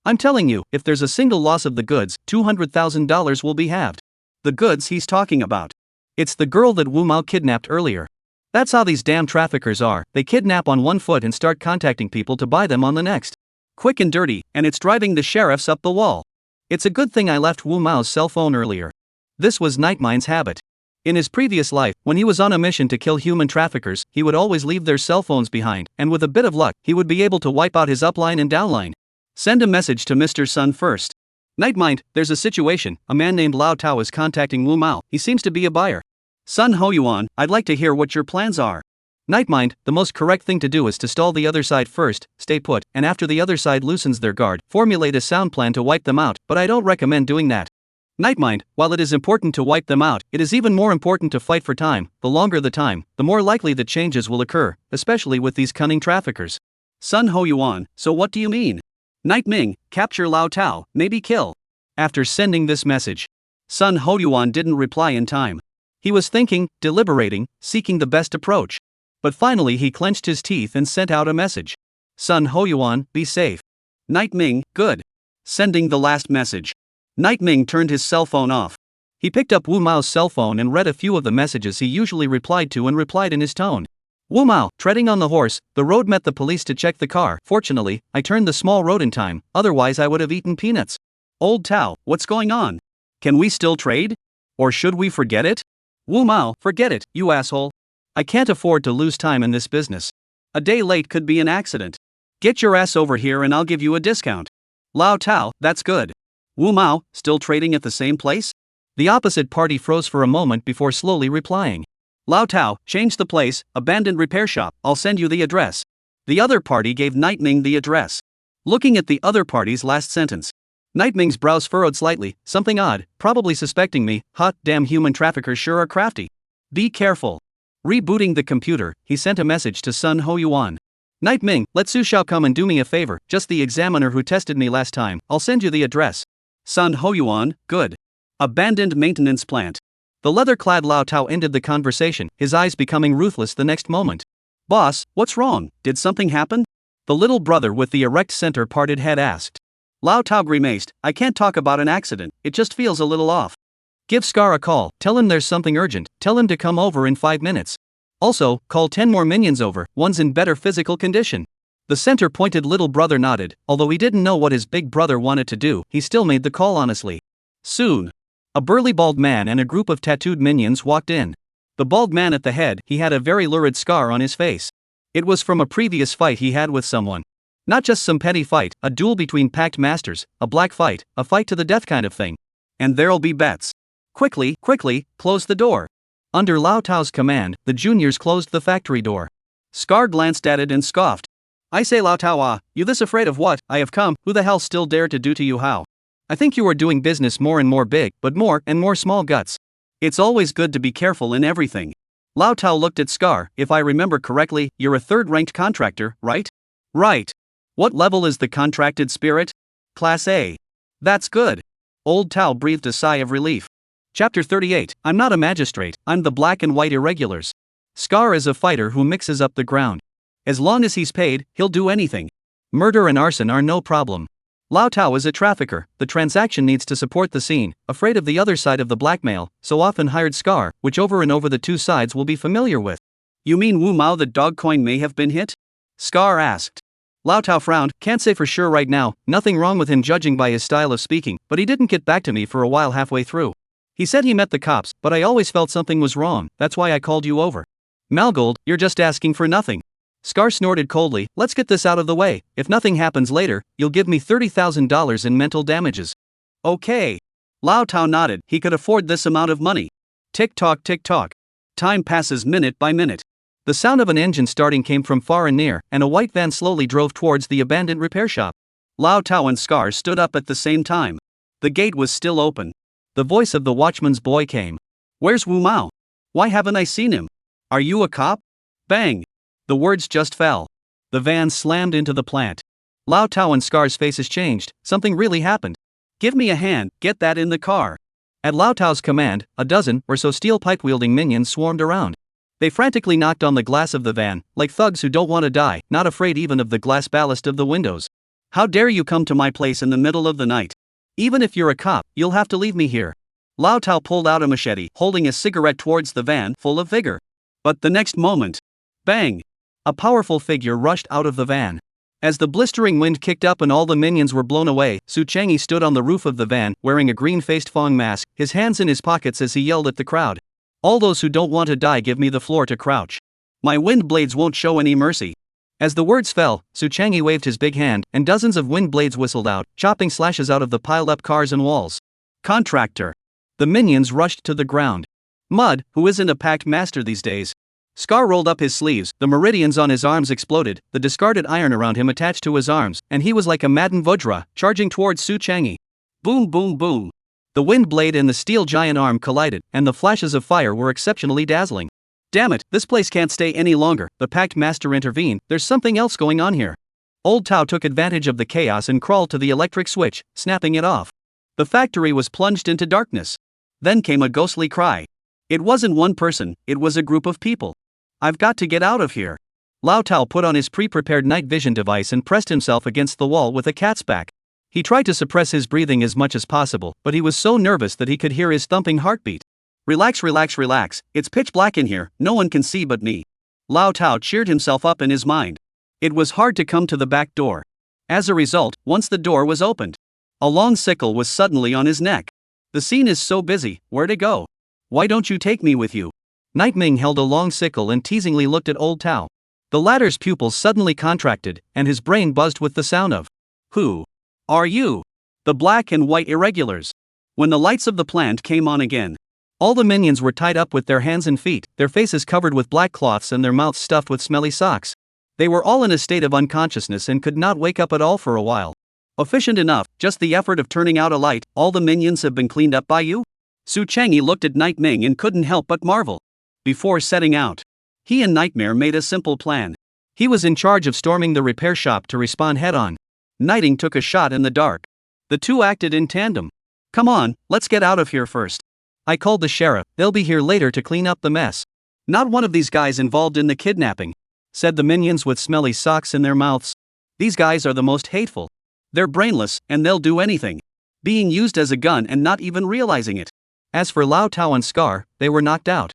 S1: I'm telling you, if there's a single loss of the goods, $200,000 will be halved. The goods he's talking about. It's the girl that Wu Mao kidnapped earlier. That's how these damn traffickers are, they kidnap on one foot and start contacting people to buy them on the next. Quick and dirty, and it's driving the sheriffs up the wall. It's a good thing I left Wu Mao's cell phone earlier. This was Night Mind's habit. In his previous life, when he was on a mission to kill human traffickers, he would always leave their cell phones behind, and with a bit of luck, he would be able to wipe out his upline and downline. Send a message to Mr. Sun first. Night Mind, there's a situation, a man named Lao Tao is contacting Wu Mao, he seems to be a buyer. Sun Hoyuan, I'd like to hear what your plans are. Night Mind, the most correct thing to do is to stall the other side first, stay put, and after the other side loosens their guard, formulate a sound plan to wipe them out, but I don't recommend doing that. Night Mind, while it is important to wipe them out, it is even more important to fight for time. The longer the time, the more likely that changes will occur, especially with these cunning traffickers. Sun Hoyuan, so what do you mean? Night Ming, capture Lao Tao, maybe kill. After sending this message, Sun Hoyuan didn't reply in time. He was thinking, deliberating, seeking the best approach. But finally he clenched his teeth and sent out a message. Sun Hoyuan, be safe. Night Ming, good. Sending the last message. Night Ming turned his cell phone off. He picked up Wu Mao's cell phone and read a few of the messages he usually replied to and replied in his tone. Wu Mao, treading on the horse, the road met the police to check the car. Fortunately, I turned the small road in time, otherwise I would have eaten peanuts. Old Tao, what's going on? Can we still trade? Or should we forget it? Wu Mao, forget it, you asshole. I can't afford to lose time in this business. A day late could be an accident. Get your ass over here and I'll give you a discount. Lao Tao, that's good. Wu Mao, still trading at the same place? The opposite party froze for a moment before slowly replying. Lao Tao, change the place, abandoned repair shop, I'll send you the address. The other party gave Night Ming the address. Looking at the other party's last sentence, Night Ming's brows furrowed slightly, something odd, probably suspecting me. Hot damn, human traffickers sure are crafty. Be careful. Rebooting the computer, he sent a message to Sun Hoyuan. Night Ming, let Su Xiao come and do me a favor, just the examiner who tested me last time, I'll send you the address. Sun Hoyuan, good. Abandoned maintenance plant. The leather-clad Lao Tao ended the conversation, his eyes becoming ruthless the next moment. Boss, what's wrong? Did something happen? The little brother with the erect center-parted head asked. Lao Tao grimaced, I can't talk about an accident, it just feels a little off. Give Scar a call, tell him there's something urgent, tell him to come over in 5 minutes. Also, call 10 more minions over, one's in better physical condition. The center-pointed little brother nodded, although he didn't know what his big brother wanted to do, he still made the call honestly. Soon, a burly bald man and a group of tattooed minions walked in. The bald man at the head, he had a very lurid scar on his face. It was from a previous fight he had with someone. Not just some petty fight, a duel between pact masters, a black fight, a fight to the death kind of thing. And there'll be bets. Quickly, close the door. Under Lao Tao's command, the juniors closed the factory door. Scar glanced at it and scoffed. I say Lao Tao, you this afraid of what I have come, who the hell still dare to do to you how? I think you are doing business more and more big, but more and more small guts. It's always good to be careful in everything. Lao Tao looked at Scar. If I remember correctly, you're a third-ranked contractor, right? Right. What level is the contracted spirit? Class A. That's good. Old Tao breathed a sigh of relief. Chapter 38. I'm not a magistrate, I'm the black and white irregulars. Scar is a fighter who mixes up the ground. As long as he's paid, he'll do anything. Murder and arson are no problem. Lao Tao is a trafficker, the transaction needs to support the scene, afraid of the other side of the blackmail, so often hired Scar, which over and over the two sides will be familiar with. You mean Wu Mao the dog coin may have been hit? Scar asked. Lao Tao frowned. Can't say for sure right now, nothing wrong with him judging by his style of speaking, but he didn't get back to me for a while halfway through. He said he met the cops, but I always felt something was wrong, that's why I called you over. Malgold, you're just asking for nothing. Scar snorted coldly. Let's get this out of the way. If nothing happens later, you'll give me $30,000 in mental damages. Okay. Lao Tao nodded. He could afford this amount of money. Tick-tock, tick-tock. Time passes minute by minute. The sound of an engine starting came from far and near, and a white van slowly drove towards the abandoned repair shop. Lao Tao and Scar stood up at the same time. The gate was still open. The voice of the watchman's boy came. Where's Wu Mao? Why haven't I seen him? Are you a cop? Bang. The words just fell. The van slammed into the plant. Lao Tao and Scar's faces changed. Something really happened. Give me a hand, get that in the car. At Lao Tao's command, a dozen or so steel pipe-wielding minions swarmed around. They frantically knocked on the glass of the van, like thugs who don't want to die, not afraid even of the glass ballast of the windows. How dare you come to my place in the middle of the night? Even if you're a cop, you'll have to leave me here. Lao Tao pulled out a machete, holding a cigarette towards the van, full of vigor. But the next moment, bang! A powerful figure rushed out of the van. As the blistering wind kicked up and all the minions were blown away, Su Chang'e stood on the roof of the van, wearing a green-faced Fong mask, his hands in his pockets as he yelled at the crowd. All those who don't want to die give me the floor to crouch. My wind blades won't show any mercy. As the words fell, Su Chang'e waved his big hand, and dozens of wind blades whistled out, chopping slashes out of the piled-up cars and walls. Contractor. The minions rushed to the ground. Mud, who isn't a pact master these days. Scar rolled up his sleeves, the meridians on his arms exploded, the discarded iron around him attached to his arms, and he was like a maddened Vajra, charging towards Su Chang'e. Boom boom boom. The wind blade and the steel giant arm collided, and the flashes of fire were exceptionally dazzling. Damn it, this place can't stay any longer, the pact master intervened, there's something else going on here. Old Tao took advantage of the chaos and crawled to the electric switch, snapping it off. The factory was plunged into darkness. Then came a ghostly cry. It wasn't one person, it was a group of people. I've got to get out of here. Lao Tao put on his pre-prepared night vision device and pressed himself against the wall with a cat's back. He tried to suppress his breathing as much as possible, but he was so nervous that he could hear his thumping heartbeat. Relax, relax, relax, it's pitch black in here, no one can see but me. Lao Tao cheered himself up in his mind. It was hard to come to the back door. As a result, once the door was opened, a long sickle was suddenly on his neck. The scene is so busy, where to go? Why don't you take me with you? Night Ming held a long sickle and teasingly looked at Old Tao. The latter's pupils suddenly contracted, and his brain buzzed with the sound of, "Who are you?" The black and white irregulars. When the lights of the plant came on again, all the minions were tied up with their hands and feet, their faces covered with black cloths and their mouths stuffed with smelly socks. They were all in a state of unconsciousness and could not wake up at all for a while. Efficient enough, just the effort of turning out a light, all the minions have been cleaned up by you? Su Chang'e looked at Night Ming and couldn't help but marvel. Before setting out, he and Nightmare made a simple plan. He was in charge of storming the repair shop to respond head-on. Nighting took a shot in the dark. The two acted in tandem. Come on, let's get out of here first. I called the sheriff, they'll be here later to clean up the mess. Not one of these guys involved in the kidnapping, said the minions with smelly socks in their mouths. These guys are the most hateful. They're brainless, and they'll do anything. Being used as a gun and not even realizing it. As for Lao Tao and Scar, they were knocked out.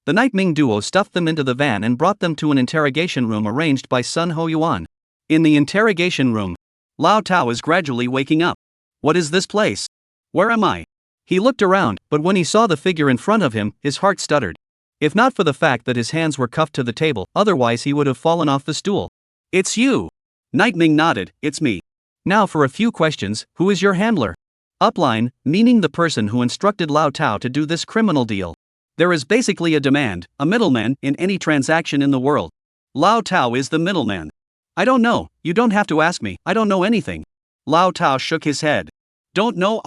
S1: The Night Ming duo stuffed them into the van and brought them to an interrogation room arranged by Sun Ho Yuan. In the interrogation room, Lao Tao is gradually waking up. What is this place? Where am I? He looked around, but when he saw the figure in front of him, his heart stuttered. If not for the fact that his hands were cuffed to the table, otherwise he would have fallen off the stool. It's you. Night Ming nodded, it's me. Now for a few questions, who is your handler? Upline, meaning the person who instructed Lao Tao to do this criminal deal. There is basically a demand, a middleman, in any transaction in the world. Lao Tao is the middleman. I don't know, you don't have to ask me, I don't know anything. Lao Tao shook his head. Don't know.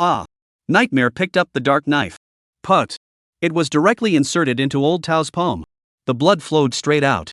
S1: Nightmare picked up the dark knife. Put. It was directly inserted into Old Tao's palm. The blood flowed straight out.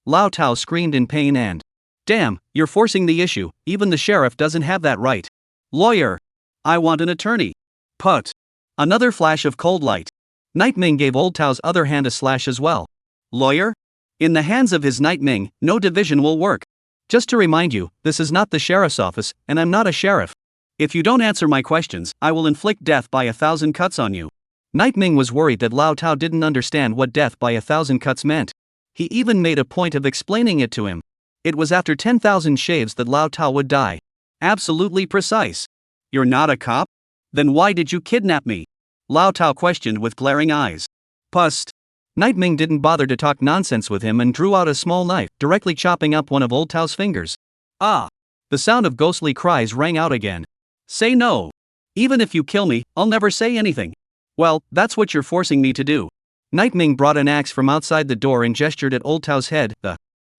S1: Lao Tao screamed in pain and, damn, you're forcing the issue, even the sheriff doesn't have that right. Lawyer. I want an attorney. Put. Another flash of cold light. Nightming gave Old Tao's other hand a slash as well. Lawyer? In the hands of his Nightming, no division will work. Just to remind you, this is not the sheriff's office, and I'm not a sheriff. If you don't answer my questions, I will inflict death by 1,000 cuts on you. Nightming was worried that Lao Tao didn't understand what death by 1,000 cuts meant. He even made a point of explaining it to him. It was after 10,000 shaves that Lao Tao would die. Absolutely precise. You're not a cop? Then why did you kidnap me? Lao Tao questioned with glaring eyes. Pust. Nightming didn't bother to talk nonsense with him and drew out a small knife, directly chopping up one of Old Tao's fingers. The sound of ghostly cries rang out again. Say no. Even if you kill me, I'll never say anything. Well, that's what you're forcing me to do. Nightming brought an axe from outside the door and gestured at Old Tao's head.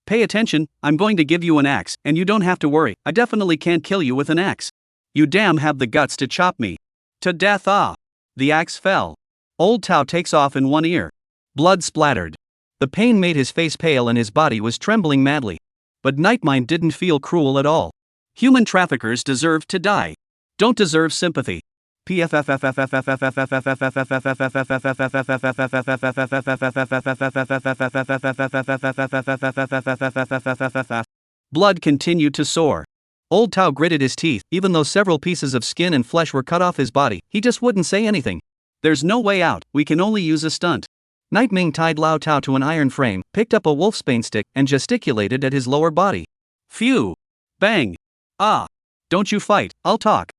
S1: Pay attention, I'm going to give you an axe, and you don't have to worry, I definitely can't kill you with an axe. You damn have the guts to chop me to death. The axe fell. Old Tao takes off in one ear. Blood splattered. The pain made his face pale and his body was trembling madly. But Nightming didn't feel cruel at all. Human traffickers deserve to die. Don't deserve sympathy. Blood continued to soar. Old Tao gritted his teeth. Even though several pieces of skin and flesh were cut off his body, he just wouldn't say anything. There's no way out, we can only use a stunt. Nightming tied Lao Tao to an iron frame, picked up a wolfsbane stick, and gesticulated at his lower body. Phew! Bang! Don't you fight, I'll talk.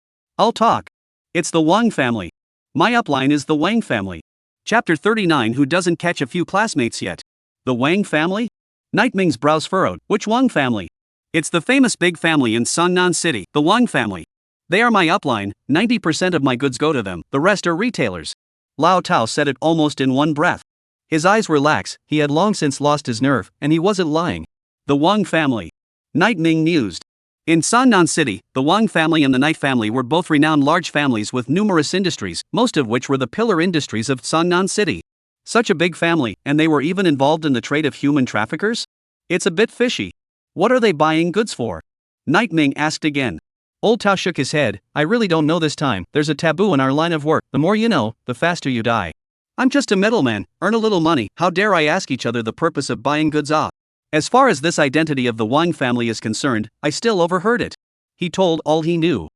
S1: It's the Wang family. My upline is the Wang family. Chapter 39. Who doesn't catch a few classmates yet? The Wang family? Nightming's brows furrowed. Which Wang family? It's the famous big family in Sangnan City, the Wang family. They are my upline, 90% of my goods go to them, the rest are retailers. Lao Tao said it almost in one breath. His eyes were lax, he had long since lost his nerve, and he wasn't lying. The Wang family. Nightming mused. In Sangnan City, the Wang family and the Night family were both renowned large families with numerous industries, most of which were the pillar industries of Sangnan City. Such a big family, and they were even involved in the trade of human traffickers? It's a bit fishy. What are they buying goods for? Nightming asked again. Old Tao shook his head. I really don't know this time. There's a taboo in our line of work. The more you know, the faster you die. I'm just a middleman, earn a little money. How dare I ask each other the purpose of buying goods? As far as this identity of the Wang family is concerned, I still overheard it. He told all he knew.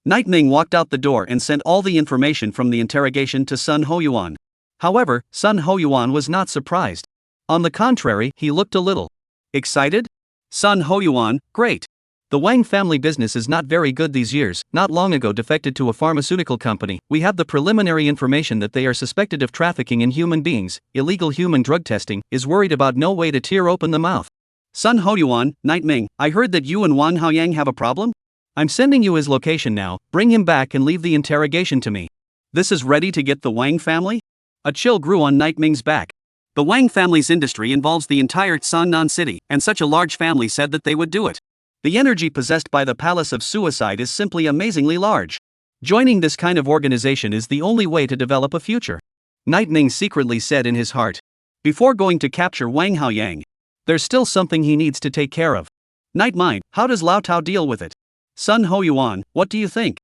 S1: Nightming walked out the door and sent all the information from the interrogation to Sun Hoyuan. However, Sun Hoyuan was not surprised. On the contrary, he looked a little excited. Sun Hoyuan, great. The Wang family business is not very good these years. Not long ago defected to a pharmaceutical company. We have the preliminary information that they are suspected of trafficking in human beings, illegal human drug testing, is worried about no way to tear open the mouth. Sun Hoyuan, Nightming, I heard that you and Wang Haoyang have a problem? I'm sending you his location now, bring him back and leave the interrogation to me. This is ready to get the Wang family? A chill grew on Nightming's back. The Wang family's industry involves the entire Sangnan City, and such a large family said that they would do it. The energy possessed by the Palace of Suicide is simply amazingly large. Joining this kind of organization is the only way to develop a future. Nightming secretly said in his heart. Before going to capture Wang Haoyang, there's still something he needs to take care of. Nightming, how does Lao Tao deal with it? Sun Hoyuan, what do you think?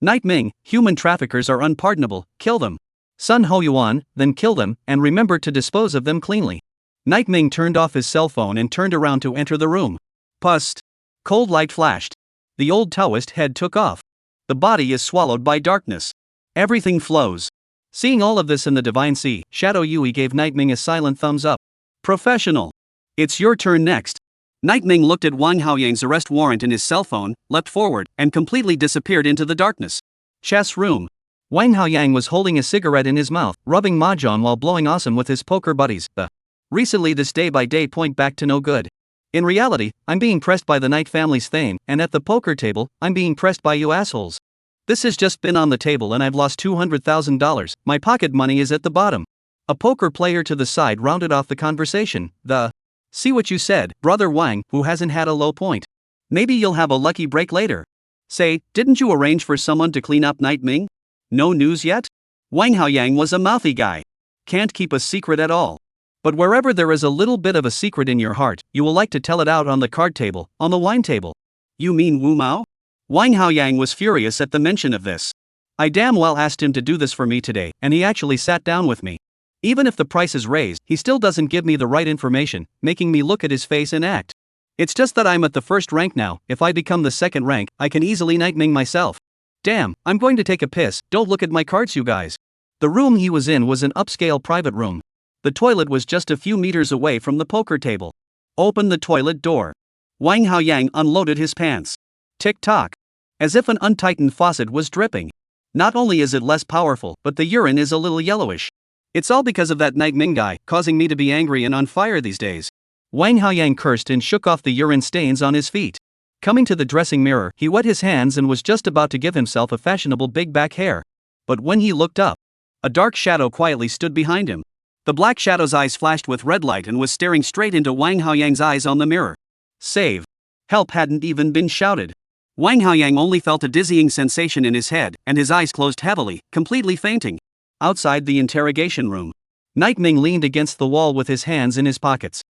S1: Nightming, human traffickers are unpardonable, kill them. Sun Hoyuan, then kill them, and remember to dispose of them cleanly. Nightming turned off his cell phone and turned around to enter the room. Pust. Cold light flashed. The old Taoist head took off. The body is swallowed by darkness. Everything flows. Seeing all of this in the Divine Sea, Shadow Yui gave Nightming a silent thumbs up. Professional. It's your turn next. Nightming looked at Wang Haoyang's arrest warrant in his cell phone, leapt forward, and completely disappeared into the darkness. Chess room. Wang Haoyang was holding a cigarette in his mouth, rubbing mahjong while blowing awesome with his poker buddies. Recently this day-by-day point back to no good. In reality, I'm being pressed by the Night family's thane, and at the poker table, I'm being pressed by you assholes. This has just been on the table and I've lost $200,000, my pocket money is at the bottom. A poker player to the side rounded off the conversation. See what you said, brother Wang, who hasn't had a low point. Maybe you'll have a lucky break later. Say, didn't you arrange for someone to clean up Night Ming? No news yet? Wang Haoyang was a mouthy guy. Can't keep a secret at all. But wherever there is a little bit of a secret in your heart, you will like to tell it out on the card table, on the wine table. You mean Wu Mao? Wang Haoyang was furious at the mention of this. I damn well asked him to do this for me today, and he actually sat down with me. Even if the price is raised, he still doesn't give me the right information, making me look at his face and act. It's just that I'm at the first rank now. If I become the second rank, I can easily Night Ming myself. Damn, I'm going to take a piss. Don't look at my cards, you guys. The room he was in was an upscale private room. The toilet was just a few meters away from the poker table. Open the toilet door. Wang Haoyang unloaded his pants. Tick-tock. As if an untightened faucet was dripping. Not only is it less powerful, but the urine is a little yellowish. It's all because of that Night Ming guy, causing me to be angry and on fire these days. Wang Haoyang cursed and shook off the urine stains on his feet. Coming to the dressing mirror, he wet his hands and was just about to give himself a fashionable big back hair. But when he looked up, a dark shadow quietly stood behind him. The black shadow's eyes flashed with red light and was staring straight into Wang Haoyang's eyes on the mirror. Save. Help hadn't even been shouted. Wang Haoyang only felt a dizzying sensation in his head, and his eyes closed heavily, completely fainting. Outside the interrogation room, Night Ming leaned against the wall with his hands in his pockets.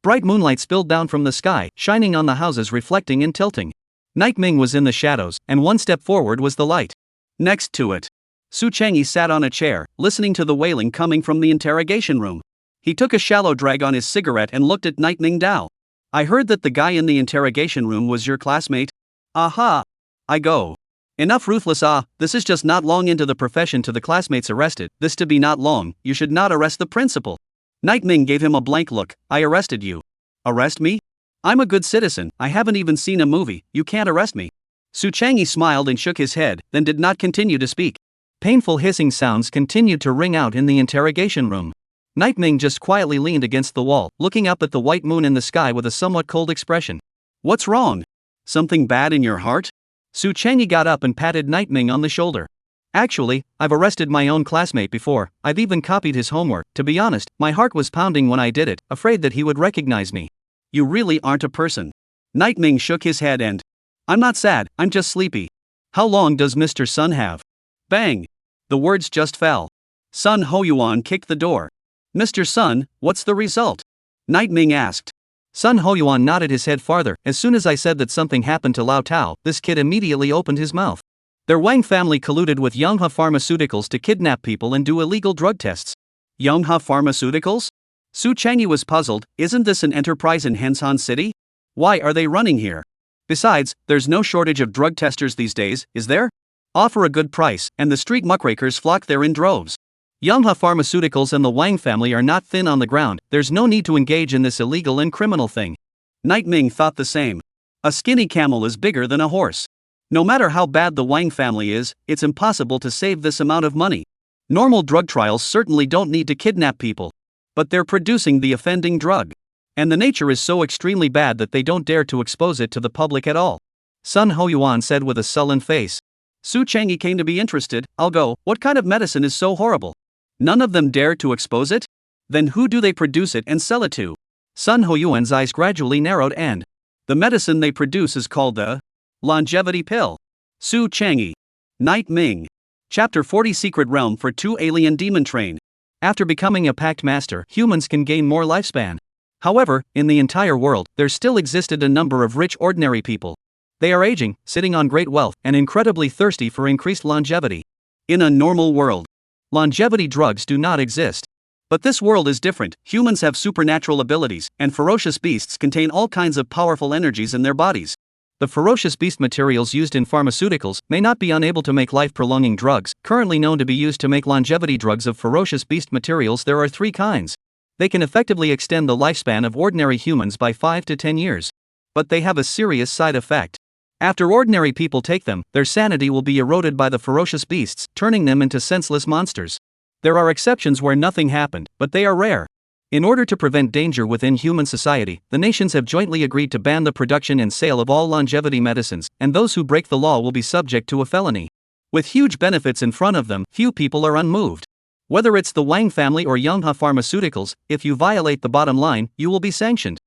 S1: Bright moonlight spilled down from the sky, shining on the houses, reflecting and tilting. Night Ming was in the shadows, and one step forward was the light. Next to it, Su Changyi sat on a chair, listening to the wailing coming from the interrogation room. He took a shallow drag on his cigarette and looked at Night Ming Dao. I heard that the guy in the interrogation room was your classmate? Aha! I go. Enough ruthless this is just not long into the profession to the classmates arrested, this to be not long, you should not arrest the principal. Night Ming gave him a blank look. I arrested you. Arrest me? I'm a good citizen, I haven't even seen a movie, you can't arrest me. Su Changyi smiled and shook his head, then did not continue to speak. Painful hissing sounds continued to ring out in the interrogation room. Night Ming just quietly leaned against the wall, looking up at the white moon in the sky with a somewhat cold expression. What's wrong? Something bad in your heart? Su Changyi got up and patted Night Ming on the shoulder. Actually, I've arrested my own classmate before, I've even copied his homework. To be honest, my heart was pounding when I did it, afraid that he would recognize me. You really aren't a person. Night Ming shook his head and... I'm not sad, I'm just sleepy. How long does Mr. Sun have? Bang! The words just fell. Sun Hoyuan kicked the door. Mr. Sun, what's the result? Night Ming asked. Sun Hoyuan nodded his head farther. As soon as I said that something happened to Lao Tao, this kid immediately opened his mouth. Their Wang family colluded with Manhwa Pharmaceuticals to kidnap people and do illegal drug tests. Manhwa Pharmaceuticals? Su Changyi was puzzled. Isn't this an enterprise in Hensan City? Why are they running here? Besides, there's no shortage of drug testers these days, is there? Offer a good price, and the street muckrakers flock there in droves. Manhwa Pharmaceuticals and the Wang family are not thin on the ground, there's no need to engage in this illegal and criminal thing. Night Ming thought the same. A skinny camel is bigger than a horse. No matter how bad the Wang family is, it's impossible to save this amount of money. Normal drug trials certainly don't need to kidnap people. But they're producing the offending drug. And the nature is so extremely bad that they don't dare to expose it to the public at all. Sun Hoyuan said with a sullen face. Su Changyi came to be interested. I'll go, what kind of medicine is so horrible? None of them dare to expose it? Then who do they produce it and sell it to? Sun Hoyuan's eyes gradually narrowed and... The medicine they produce is called the... Longevity pill. Su Changyi. Night Ming. Chapter 40 Secret Realm for 2 Alien Demon Train. After becoming a Pact Master, humans can gain more lifespan. However, in the entire world, there still existed a number of rich ordinary people. They are aging, sitting on great wealth, and incredibly thirsty for increased longevity. In a normal world, longevity drugs do not exist. But this world is different. Humans have supernatural abilities, and ferocious beasts contain all kinds of powerful energies in their bodies. The ferocious beast materials used in pharmaceuticals may not be unable to make life-prolonging drugs. Currently known to be used to make longevity drugs of ferocious beast materials, there are 3 kinds. They can effectively extend the lifespan of ordinary humans by 5 to 10 years. But they have a serious side effect. After ordinary people take them, their sanity will be eroded by the ferocious beasts, turning them into senseless monsters. There are exceptions where nothing happened, but they are rare. In order to prevent danger within human society, the nations have jointly agreed to ban the production and sale of all longevity medicines, and those who break the law will be subject to a felony. With huge benefits in front of them, few people are unmoved. Whether it's the Wang family or Manhwa Pharmaceuticals, if you violate the bottom line, you will be sanctioned.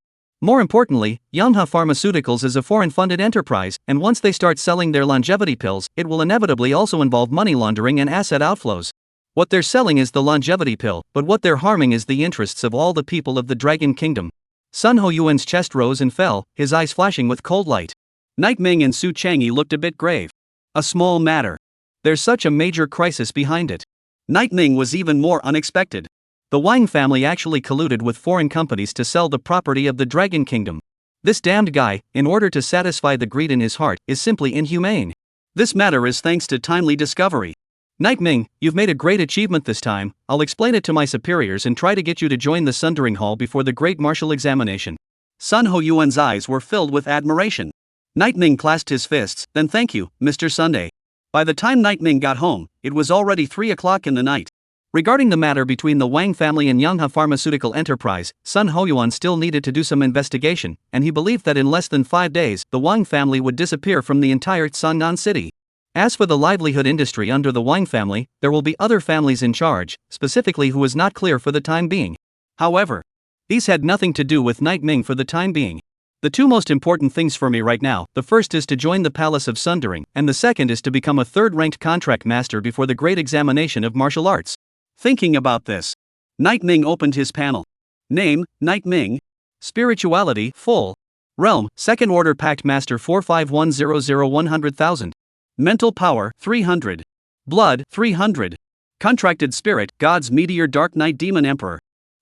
S1: More importantly, Manhwa Pharmaceuticals is a foreign-funded enterprise, and once they start selling their longevity pills, it will inevitably also involve money laundering and asset outflows. What they're selling is the longevity pill, but what they're harming is the interests of all the people of the Dragon Kingdom. Sun Ho Yuan's chest rose and fell, his eyes flashing with cold light. Night Ming and Su Chang'e looked a bit grave. A small matter. There's such a major crisis behind it. Night Ming was even more unexpected. The Wang family actually colluded with foreign companies to sell the property of the Dragon Kingdom. This damned guy, in order to satisfy the greed in his heart, is simply inhumane. This matter is thanks to timely discovery. Night Ming, you've made a great achievement this time. I'll explain it to my superiors and try to get you to join the Sundering Hall before the great martial examination. Sun Ho Yuan's eyes were filled with admiration. Night Ming clasped his fists, then thank you, Mr. Sunday. By the time Night Ming got home, it was already 3 o'clock in the night. Regarding the matter between the Wang family and Manhwa Pharmaceutical Enterprise, Sun Ho Yuan still needed to do some investigation, and he believed that in less than 5 days, the Wang family would disappear from the entire Changnan city. As for the livelihood industry under the Wang family, there will be other families in charge, specifically who is not clear for the time being. However, these had nothing to do with Night Ming for the time being. The two most important things for me right now, the first is to join the Palace of Sundering, and the second is to become a third-ranked contract master before the great examination of martial arts. Thinking about this, Night Ming opened his panel. Name, Night Ming. Spirituality, full. Realm, second order Pact Master 45100 Mental power, 300. Blood, 300. Contracted spirit, God's Meteor Dark Knight Demon Emperor.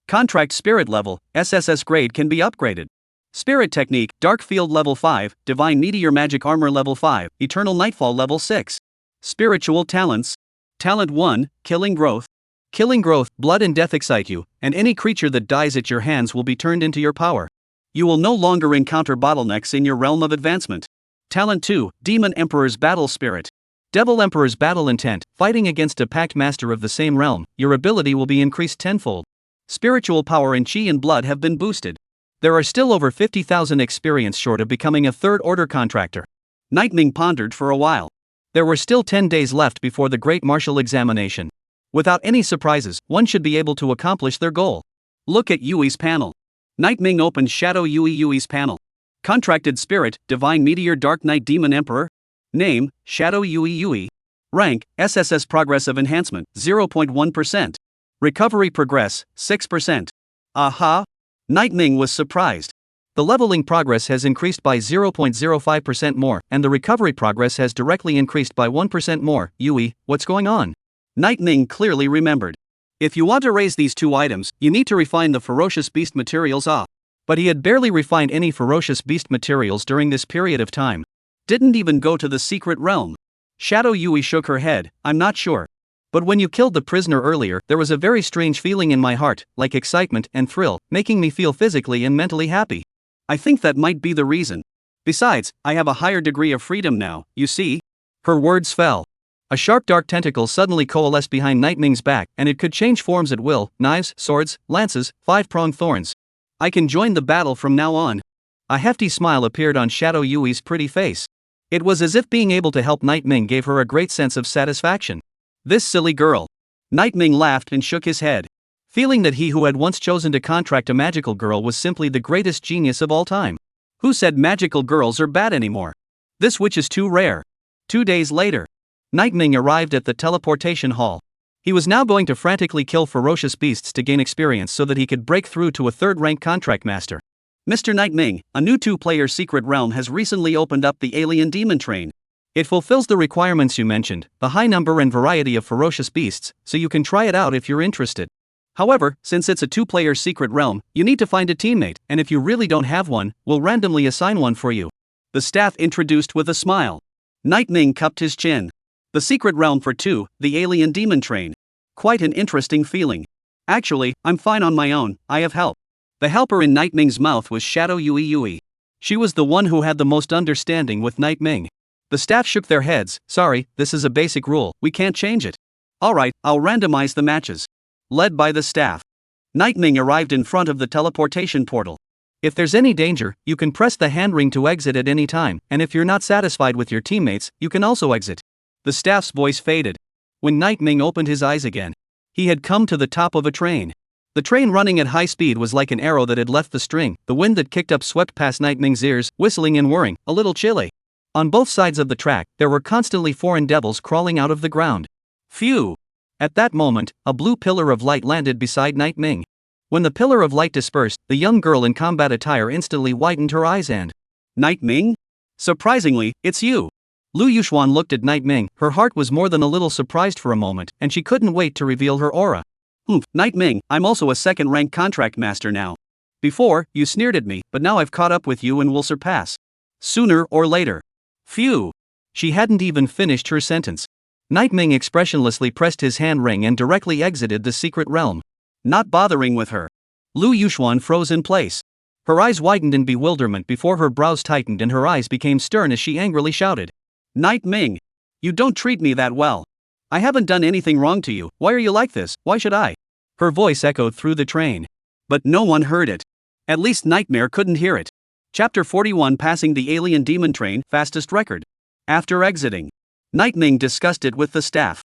S1: Contract spirit level, SSS grade can be upgraded. Spirit technique, Dark Field level 5, Divine Meteor Magic Armor level 5, Eternal Nightfall level 6. Spiritual talents. Talent 1, Killing Growth. Killing Growth, blood and death excite you, and any creature that dies at your hands will be turned into your power. You will no longer encounter bottlenecks in your realm of advancement. Talent 2, Demon Emperor's Battle Spirit. Devil Emperor's Battle Intent, fighting against a Pact Master of the same realm, your ability will be increased tenfold. Spiritual power and chi and blood have been boosted. There are still over 50,000 experience short of becoming a third-order contractor. Night Ming pondered for a while. There were still 10 days left before the great martial examination. Without any surprises, one should be able to accomplish their goal. Look at Yui's panel. Night Ming opened Shadow Yui's panel. Contracted Spirit, Divine Meteor Dark Knight Demon Emperor. Name, Shadow Yui. Rank, SSS Progressive Enhancement, 0.1%. Recovery Progress, 6%. Aha! Night Ming was surprised. The leveling progress has increased by 0.05% more, and the recovery progress has directly increased by 1% more. Yui, what's going on? Night Ming clearly remembered. If you want to raise these two items, you need to refine the Ferocious Beast materials off. But he had barely refined any Ferocious Beast materials during this period of time. Didn't even go to the secret realm. Shadow Yui shook her head, I'm not sure. But when you killed the prisoner earlier, there was a very strange feeling in my heart, like excitement and thrill, making me feel physically and mentally happy. I think that might be the reason. Besides, I have a higher degree of freedom now, you see? Her words fell. A sharp dark tentacle suddenly coalesced behind Night Ming's back, and it could change forms at will, knives, swords, lances, 5-pronged thorns. I can join the battle from now on. A hefty smile appeared on Shadow Yui's pretty face. It was as if being able to help Night Ming gave her a great sense of satisfaction. This silly girl. Night Ming laughed and shook his head. Feeling that he who had once chosen to contract a magical girl was simply the greatest genius of all time. Who said magical girls are bad anymore? This witch is too rare. 2 days later, Night Ming arrived at the teleportation hall. He was now going to frantically kill ferocious beasts to gain experience so that he could break through to a third-rank contract master. Mr. Night Ming, a new 2-player secret realm has recently opened up the Alien Demon Train. It fulfills the requirements you mentioned, the high number and variety of ferocious beasts, so you can try it out if you're interested. However, since it's a 2-player secret realm, you need to find a teammate, and if you really don't have one, we'll randomly assign one for you. The staff introduced with a smile. Night Ming cupped his chin. The secret realm for 2, the Alien Demon Train. Quite an interesting feeling. Actually, I'm fine on my own, I have help. The helper in Night Ming's mouth was Shadow Yui. She was the one who had the most understanding with Night Ming. The staff shook their heads, sorry, this is a basic rule, we can't change it. Alright, I'll randomize the matches. Led by the staff. Night Ming arrived in front of the teleportation portal. If there's any danger, you can press the hand ring to exit at any time, and if you're not satisfied with your teammates, you can also exit. The staff's voice faded. When Night Ming opened his eyes again, he had come to the top of a train. The train running at high speed was like an arrow that had left the string. The wind that kicked up swept past Night Ming's ears, whistling and whirring, a little chilly. On both sides of the track, there were constantly foreign devils crawling out of the ground. Phew! At that moment, a blue pillar of light landed beside Night Ming. When the pillar of light dispersed, the young girl in combat attire instantly widened her eyes and, "Night Ming? Surprisingly, it's you." Liu Yuxuan looked at Night Ming. Her heart was more than a little surprised for a moment, and she couldn't wait to reveal her aura. Night Ming, I'm also a second-rank contract master now. Before, you sneered at me, but now I've caught up with you and will surpass. Sooner or later." Phew! She hadn't even finished her sentence. Night Ming expressionlessly pressed his hand ring and directly exited the secret realm. Not bothering with her. Liu Yuxuan froze in place. Her eyes widened in bewilderment before her brows tightened and her eyes became stern as she angrily shouted. "Night Ming! You don't treat me that well. I haven't done anything wrong to you, why are you like this, why should I?" Her voice echoed through the train. But no one heard it. At least Nightmare couldn't hear it. Chapter 41 Passing the Alien Demon Train, Fastest Record. After exiting, Night Ming discussed it with the staff.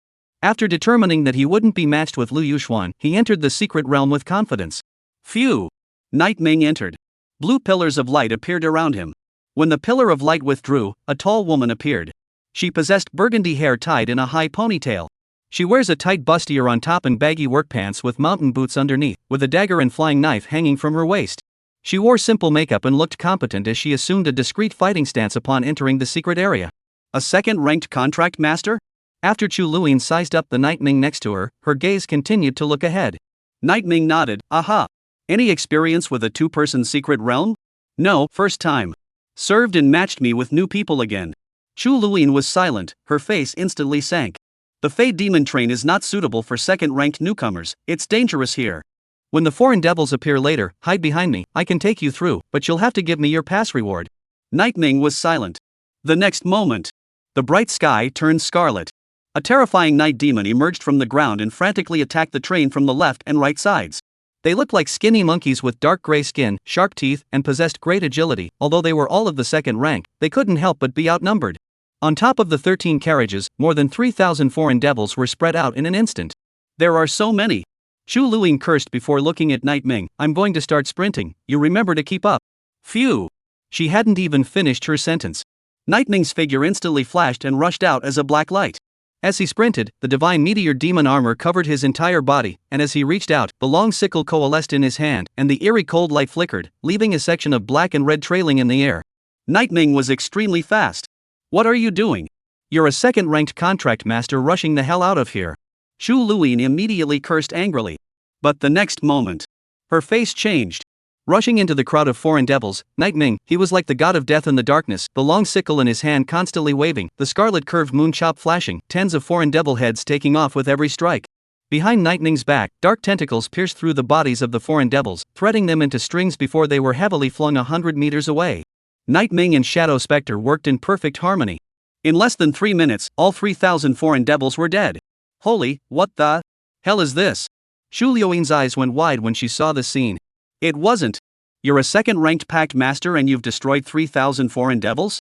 S1: After determining that he wouldn't be matched with Liu Yuxuan, he entered the secret realm with confidence. Phew! Night Ming entered. Blue pillars of light appeared around him. When the pillar of light withdrew, a tall woman appeared. She possessed burgundy hair tied in a high ponytail. She wears a tight bustier on top and baggy work pants with mountain boots underneath, with a dagger and flying knife hanging from her waist. She wore simple makeup and looked competent as she assumed a discreet fighting stance upon entering the secret area. A second-ranked contract master? After Chu Luin sized up the Night Ming next to her, her gaze continued to look ahead. Night Ming nodded. Aha! Any experience with a two-person secret realm? No, first time. Served and matched me with new people again. Chu Luin was silent, her face instantly sank. The Fey Demon Train is not suitable for second-ranked newcomers, it's dangerous here. When the foreign devils appear later, hide behind me, I can take you through, but you'll have to give me your pass reward. Night Ming was silent. The next moment, the bright sky turned scarlet. A terrifying night demon emerged from the ground and frantically attacked the train from the left and right sides. They looked like skinny monkeys with dark gray skin, sharp teeth, and possessed great agility. Although they were all of the second rank, they couldn't help but be outnumbered. On top of the 13 carriages, more than 3,000 foreign devils were spread out in an instant. There are so many. Chu Luing cursed before looking at Night Ming. I'm going to start sprinting, you remember to keep up. Phew! She hadn't even finished her sentence. Night Ming's figure instantly flashed and rushed out as a black light. As he sprinted, the divine meteor demon armor covered his entire body, and as he reached out, the long sickle coalesced in his hand, and the eerie cold light flickered, leaving a section of black and red trailing in the air. Night Ming was extremely fast. What are you doing? You're a second-ranked contract master rushing the hell out of here. Chu Luin immediately cursed angrily. But the next moment, her face changed. Rushing into the crowd of foreign devils, Night Ming, he was like the god of death in the darkness, the long sickle in his hand constantly waving, the scarlet curved moon chop flashing, tens of foreign devil heads taking off with every strike. Behind Night Ming's back, dark tentacles pierced through the bodies of the foreign devils, threading them into strings before they were heavily flung 100 meters away. Night Ming and Shadow Spectre worked in perfect harmony. In less than 3 minutes, all 3,000 foreign devils were dead. Holy, what the hell is this? Shu Liuin's eyes went wide when she saw the scene. It wasn't. You're a second-ranked pact master and you've destroyed 3,000 foreign devils?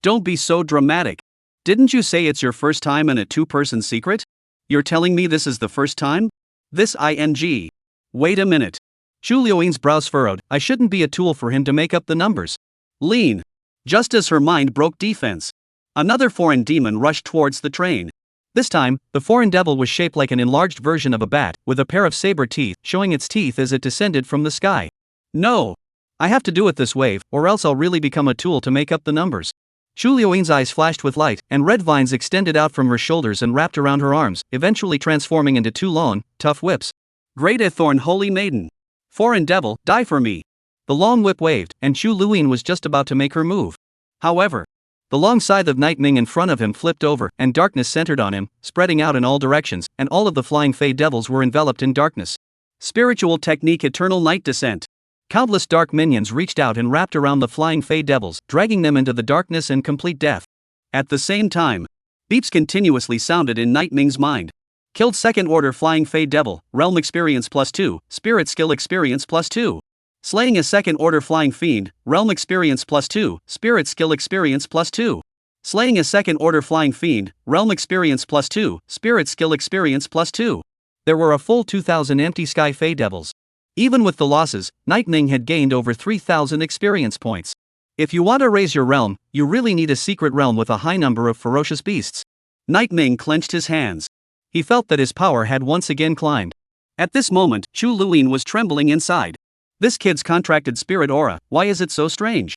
S1: Don't be so dramatic. Didn't you say it's your first time in a two-person secret? You're telling me this is the first time? This ing. Wait a minute. Shu Liuin's brows furrowed. I shouldn't be a tool for him to make up the numbers. Lean. Just as her mind broke defense, another foreign demon rushed towards the train. This time, the foreign devil was shaped like an enlarged version of a bat, with a pair of saber teeth, showing its teeth as it descended from the sky. No! I have to do it this wave, or else I'll really become a tool to make up the numbers. Shu Liuin's eyes flashed with light, and red vines extended out from her shoulders and wrapped around her arms, eventually transforming into 2 long, tough whips. Great Ithorn Holy Maiden! Foreign devil, die for me! The long whip waved, and Shu Luin was just about to make her move. However, the long scythe of Night Ming in front of him flipped over, and darkness centered on him, spreading out in all directions, and all of the flying Fey devils were enveloped in darkness. Spiritual technique Eternal Night Descent. Countless dark minions reached out and wrapped around the flying Fey devils, dragging them into the darkness and complete death. At the same time, beeps continuously sounded in Night Ming's mind. Killed second order flying Fey devil, realm experience +2, spirit skill experience +2. Slaying a second order flying fiend, realm experience +2, spirit skill experience +2. Slaying a second order flying fiend, realm experience +2, spirit skill experience +2. There were a full 2,000 empty sky Fey devils. Even with the losses, Night Ming had gained over 3,000 experience points. If you want to raise your realm, you really need a secret realm with a high number of ferocious beasts. Night Ming clenched his hands. He felt that his power had once again climbed. At this moment, Chu Luin was trembling inside. This kid's contracted spirit aura, why is it so strange?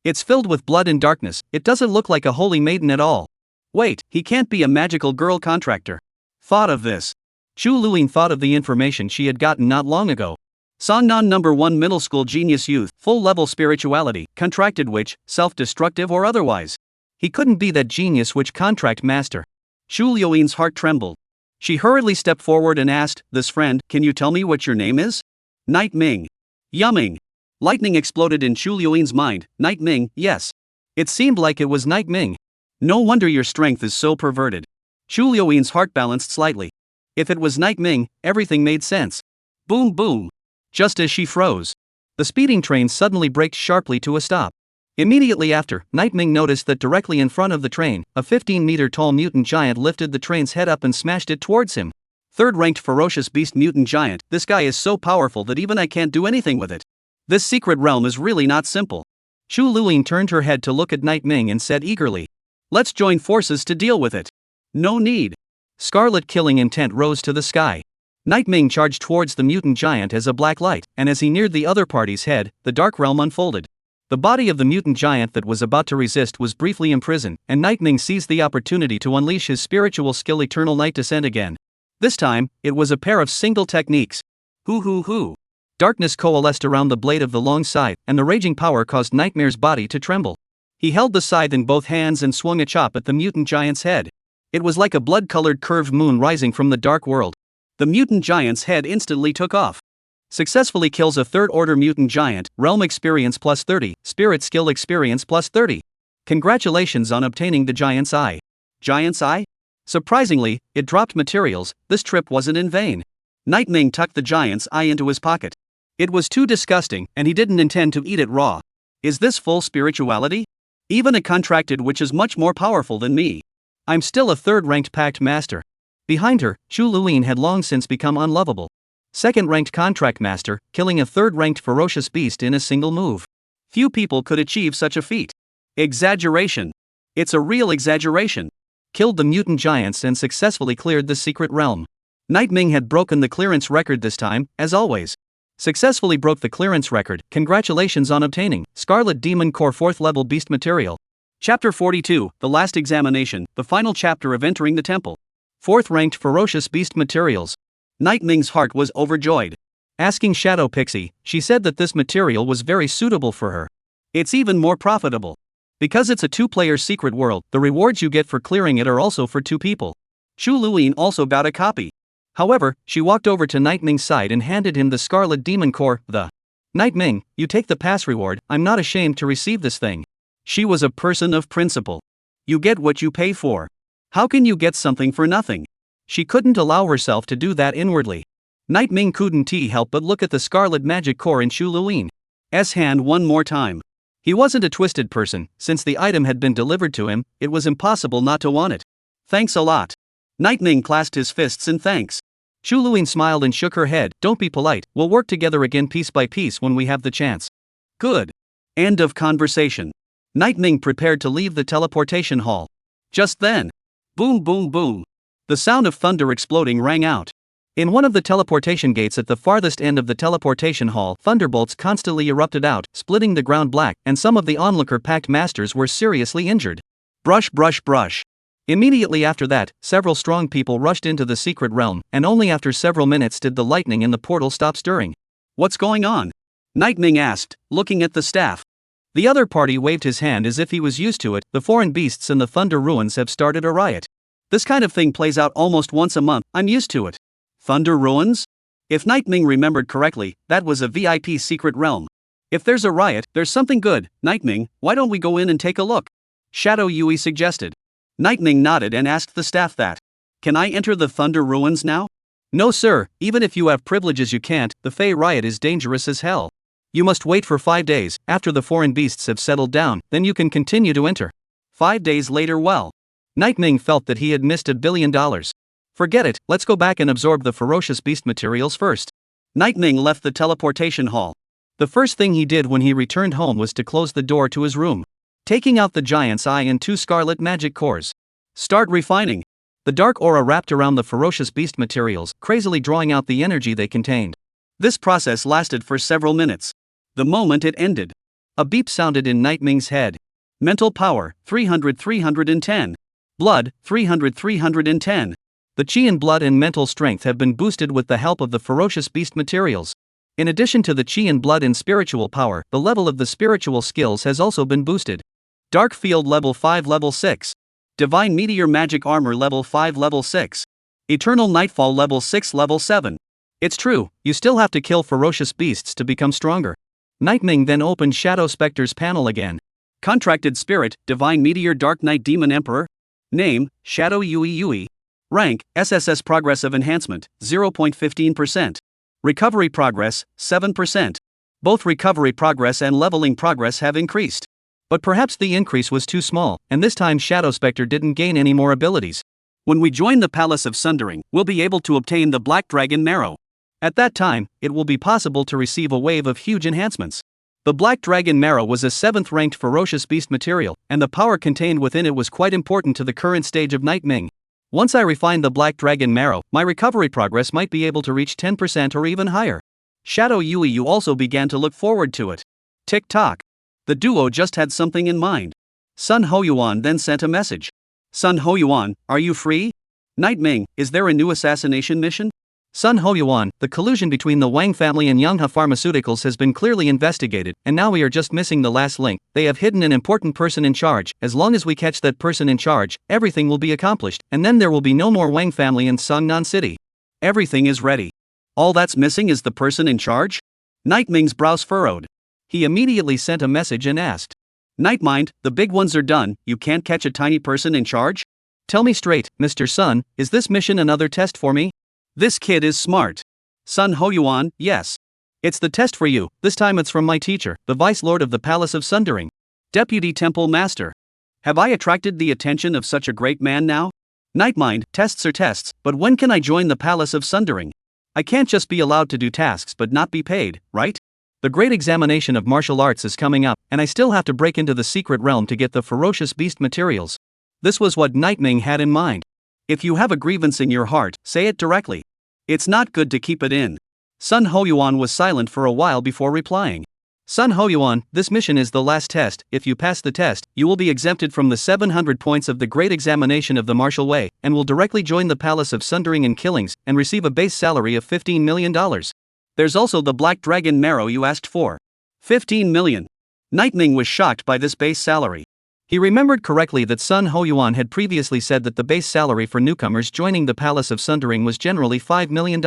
S1: It's filled with blood and darkness, it doesn't look like a holy maiden at all. Wait, he can't be a magical girl contractor. Thought of this. Chu Luin thought of the information she had gotten not long ago. Songnan number 1 middle school genius youth, full level spirituality, contracted witch, self-destructive or otherwise. He couldn't be that genius witch contract master. Chu Luin's heart trembled. She hurriedly stepped forward and asked, "This friend, can you tell me what your name is?" Night Ming. Yumming. Lightning exploded in Chu Luin's mind. Night Ming, yes. It seemed like it was Night Ming. No wonder your strength is so perverted. Chu Luin's heart balanced slightly. If it was Night Ming, everything made sense. Boom boom. Just as she froze, the speeding train suddenly braked sharply to a stop. Immediately after, Night Ming noticed that directly in front of the train, a 15-meter-tall mutant giant lifted the train's head up and smashed it towards him. Third-ranked ferocious beast mutant giant, this guy is so powerful that even I can't do anything with it. This secret realm is really not simple. Chu Luin turned her head to look at Night Ming and said eagerly, "Let's join forces to deal with it." No need. Scarlet killing intent rose to the sky. Night Ming charged towards the mutant giant as a black light, and as he neared the other party's head, the dark realm unfolded. The body of the mutant giant that was about to resist was briefly imprisoned, and Night Ming seized the opportunity to unleash his spiritual skill Eternal Night Descent again. This time, it was a pair of single techniques. Hoo. Darkness coalesced around the blade of the long scythe, and the raging power caused Nightmare's body to tremble. He held the scythe in both hands and swung a chop at the mutant giant's head. It was like a blood-colored curved moon rising from the dark world. The mutant giant's head instantly took off. Successfully kills a third-order mutant giant, realm experience plus 30, spirit skill experience plus 30. Congratulations on obtaining the giant's eye. Giant's eye? Surprisingly, it dropped materials. This trip wasn't in vain. Night Ming tucked the giant's eye into his pocket. It was too disgusting, and he didn't intend to eat it raw. Is this full spirituality? Even a contracted witch is much more powerful than me. I'm still a third-ranked pact master. Behind her, Chu Luin had long since become unlovable. Second-ranked contract master, killing a third-ranked ferocious beast in a single move. Few people could achieve such a feat. Exaggeration. It's a real exaggeration. Killed the mutant giants and successfully cleared the secret realm. Night Ming had broken the clearance record this time, as always. Successfully broke the clearance record. Congratulations on obtaining Scarlet Demon Core 4th level beast material. Chapter 42, The Last Examination, the final chapter of entering the temple. 4th ranked ferocious beast materials. Night Ming's heart was overjoyed. Asking Shadow Pixie, she said that this material was very suitable for her. It's even more profitable. Because it's a 2-player secret world, the rewards you get for clearing it are also for 2 people. Chu Luin also got a copy. However, she walked over to Night Ming's side and handed him the Scarlet Demon Core. Night Ming, you take the pass reward, I'm not ashamed to receive this thing. She was a person of principle. You get what you pay for. How can you get something for nothing? She couldn't allow herself to do that inwardly. Night Ming couldn't help but look at the Scarlet Magic Core in Chu Luin's hand one more time. He wasn't a twisted person. Since the item had been delivered to him, it was impossible not to want it. Thanks a lot. Night Ming clasped his fists in thanks. Chu Luin smiled and shook her head. Don't be polite, we'll work together again piece by piece when we have the chance. Good. End of conversation. Night Ming prepared to leave the teleportation hall. Just then, boom boom boom. The sound of thunder exploding rang out. In one of the teleportation gates at the farthest end of the teleportation hall, thunderbolts constantly erupted out, splitting the ground black, and some of the onlooker pact masters were seriously injured. Brush. Immediately after that, several strong people rushed into the secret realm, and only after several minutes did the lightning in the portal stop stirring. What's going on? Night Ming asked, looking at the staff. The other party waved his hand as if he was used to it. The foreign beasts and the Thunder Ruins have started a riot. This kind of thing plays out almost once a month, I'm used to it. Thunder Ruins? If Night Ming remembered correctly, that was a VIP secret realm. If there's a riot, there's something good. Night Ming, why don't we go in and take a look? Shadow Yui suggested. Night Ming nodded and asked the staff that. Can I enter the Thunder Ruins now? No sir, even if you have privileges you can't. The Fey riot is dangerous as hell. You must wait for 5 days, after the foreign beasts have settled down, then you can continue to enter. 5 days later. Well, Night Ming felt that he had missed $1 billion. Forget it, let's go back and absorb the ferocious beast materials first. Night Ming left the teleportation hall. The first thing he did when he returned home was to close the door to his room, taking out the giant's eye and 2 scarlet magic cores. Start refining. The dark aura wrapped around the ferocious beast materials, crazily drawing out the energy they contained. This process lasted for several minutes. The moment it ended, a beep sounded in Night Ming's head. Mental power, 310. Blood, 310. The chi and blood and mental strength have been boosted with the help of the ferocious beast materials. In addition to the chi and blood and spiritual power, the level of the spiritual skills has also been boosted. Dark Field level 5 level 6. Divine Meteor Magic Armor level 5 level 6. Eternal Nightfall level 6 level 7. It's true, you still have to kill ferocious beasts to become stronger. Night Ming then opened Shadow Specter's panel again. Contracted Spirit, Divine Meteor Dark Knight Demon Emperor. Name, Shadow Yui. Rank, SSS Progressive Enhancement, 0.15%. Recovery Progress, 7%. Both recovery progress and leveling progress have increased. But perhaps the increase was too small, and this time Shadow Specter didn't gain any more abilities. When we join the Palace of Sundering, we'll be able to obtain the Black Dragon Marrow. At that time, it will be possible to receive a wave of huge enhancements. The Black Dragon Marrow was a 7th ranked ferocious beast material, and the power contained within it was quite important to the current stage of Night Ming. Once I refine the Black Dragon Marrow, my recovery progress might be able to reach 10% or even higher. Shadow Yui also began to look forward to it. Tick-tock. The duo just had something in mind. Sun Hoyuan then sent a message. Sun Hoyuan, are you free? Night Ming, is there a new assassination mission? Sun Hoyuan, the collusion between the Wang family and Yanghe Pharmaceuticals has been clearly investigated, and now we are just missing the last link. They have hidden an important person in charge. As long as we catch that person in charge, everything will be accomplished, and then there will be no more Wang family in Songnan City. Everything is ready. All that's missing is the person in charge? Night Ming's brows furrowed. He immediately sent a message and asked. Nightmind, the big ones are done, you can't catch a tiny person in charge? Tell me straight, Mr. Sun, is this mission another test for me? This kid is smart. Sun Hoyuan, yes. It's the test for you, this time it's from my teacher, the Vice Lord of the Palace of Sundering. Deputy Temple Master. Have I attracted the attention of such a great man now? Nightmind, tests are tests, but when can I join the Palace of Sundering? I can't just be allowed to do tasks but not be paid, right? The great examination of martial arts is coming up, and I still have to break into the secret realm to get the ferocious beast materials. This was what Night Ming had in mind. If you have a grievance in your heart, say it directly. It's not good to keep it in. Sun Hoyuan was silent for a while before replying. Sun Hoyuan, this mission is the last test. If you pass the test, you will be exempted from the 700 points of the great examination of the martial way, and will directly join the Palace of Sundering and Killings, and receive a base salary of $15 million. There's also the Black Dragon Marrow you asked for. 15 million. Night Ming was shocked by this base salary. He remembered correctly that Sun Hoyuan had previously said that the base salary for newcomers joining the Palace of Sundering was generally $5 million.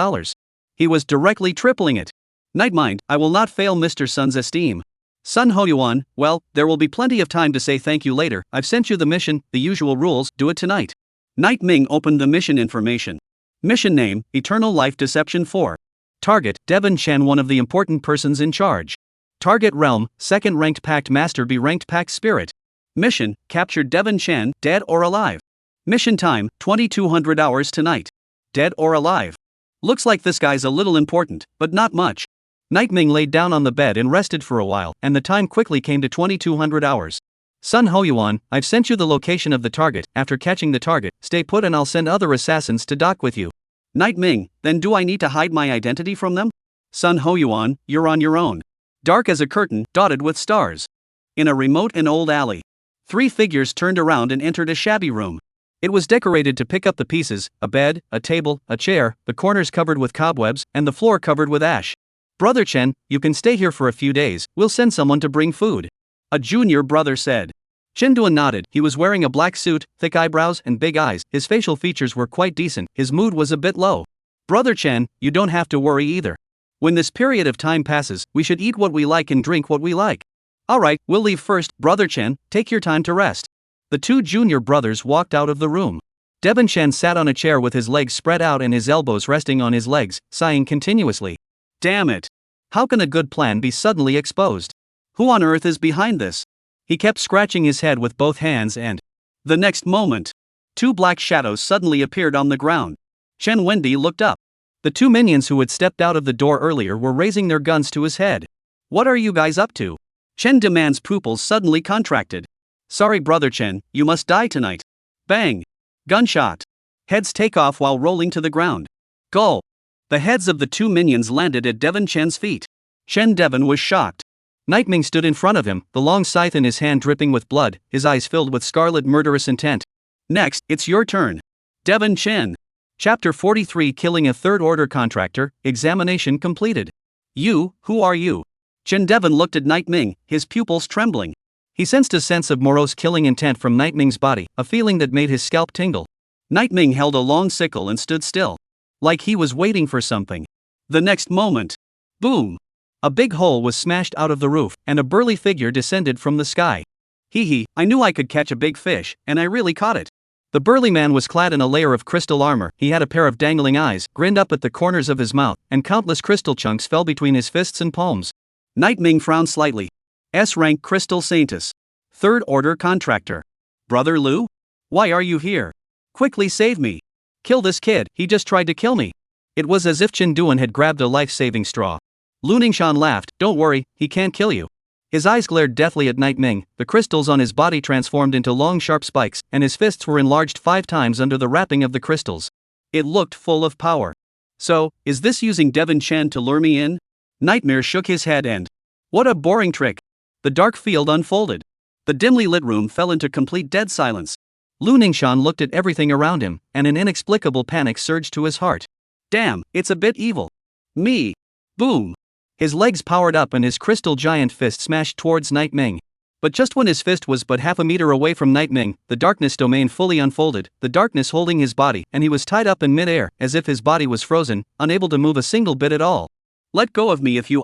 S1: He was directly tripling it. Nightmind, I will not fail Mr. Sun's esteem. Sun Hoyuan, well, there will be plenty of time to say thank you later. I've sent you the mission, the usual rules, do it tonight. Night Ming opened the mission information. Mission name, Eternal Life Deception 4. Target, Devon Chen, one of the important persons in charge. Target realm, 2nd ranked Pact Master, B ranked Pact Spirit. Mission, capture Devon Chen, dead or alive. Mission time, 2200 hours tonight. Dead or alive. Looks like this guy's a little important, but not much. Night Ming laid down on the bed and rested for a while, and the time quickly came to 2200 hours. Sun Hoyuan, I've sent you the location of the target. After catching the target, stay put and I'll send other assassins to dock with you. Night Ming, then do I need to hide my identity from them? Sun Hoyuan, you're on your own. Dark as a curtain, dotted with stars. In a remote and old alley, 3 figures turned around and entered a shabby room. It was decorated to pick up the pieces, a bed, a table, a chair, the corners covered with cobwebs, and the floor covered with ash. Brother Chen, you can stay here for a few days, we'll send someone to bring food. A junior brother said. Chen Duan nodded. He was wearing a black suit, thick eyebrows, and big eyes. His facial features were quite decent, his mood was a bit low. Brother Chen, you don't have to worry either. When this period of time passes, we should eat what we like and drink what we like. Alright, we'll leave first. Brother Chen, take your time to rest. The 2 junior brothers walked out of the room. Devon Chen sat on a chair with his legs spread out and his elbows resting on his legs, sighing continuously. Damn it! How can a good plan be suddenly exposed? Who on earth is behind this? He kept scratching his head with both hands and... The next moment, 2 black shadows suddenly appeared on the ground. Chen Wendy looked up. The two minions who had stepped out of the door earlier were raising their guns to his head. What are you guys up to? Chen Deman's pupils suddenly contracted. Sorry brother Chen, you must die tonight. Bang! Gunshot. Heads take off while rolling to the ground. Gulp. The heads of the two minions landed at Devon Chen's feet. Chen Devon was shocked. Nightming stood in front of him, the long scythe in his hand dripping with blood, his eyes filled with scarlet murderous intent. Next, it's your turn. Devon Chen. Chapter 43 Killing a third-order contractor, examination completed. You, who are you? Chen Devon looked at Nightming, his pupils trembling. He sensed a sense of morose killing intent from Nightming's body, a feeling that made his scalp tingle. Nightming held a long sickle and stood still. Like he was waiting for something. The next moment. Boom! A big hole was smashed out of the roof, and a burly figure descended from the sky. Hee, I knew I could catch a big fish, and I really caught it. The burly man was clad in a layer of crystal armor, he had a pair of dangling eyes, grinned up at the corners of his mouth, and countless crystal chunks fell between his fists and palms. Nightming frowned slightly. S-rank Crystal Saintess. Third-order contractor. Brother Liu? Why are you here? Quickly save me. Kill this kid, he just tried to kill me. It was as if Chen Duan had grabbed a life-saving straw. Lu Ningshan laughed, don't worry, he can't kill you. His eyes glared deathly at Nightming, the crystals on his body transformed into long sharp spikes, and his fists were enlarged 5 times under the wrapping of the crystals. It looked full of power. So, is this using Devon Chen to lure me in? Nightmare shook his head and... What a boring trick! The dark field unfolded. The dimly lit room fell into complete dead silence. Lu Ningshan looked at everything around him, and an inexplicable panic surged to his heart. Damn, it's a bit evil. Me. Boom. His legs powered up and his crystal giant fist smashed towards Nightming. But just when his fist was but half a meter away from Nightming, the darkness domain fully unfolded, the darkness holding his body, and he was tied up in mid-air, as if his body was frozen, unable to move a single bit at all. Let go of me if you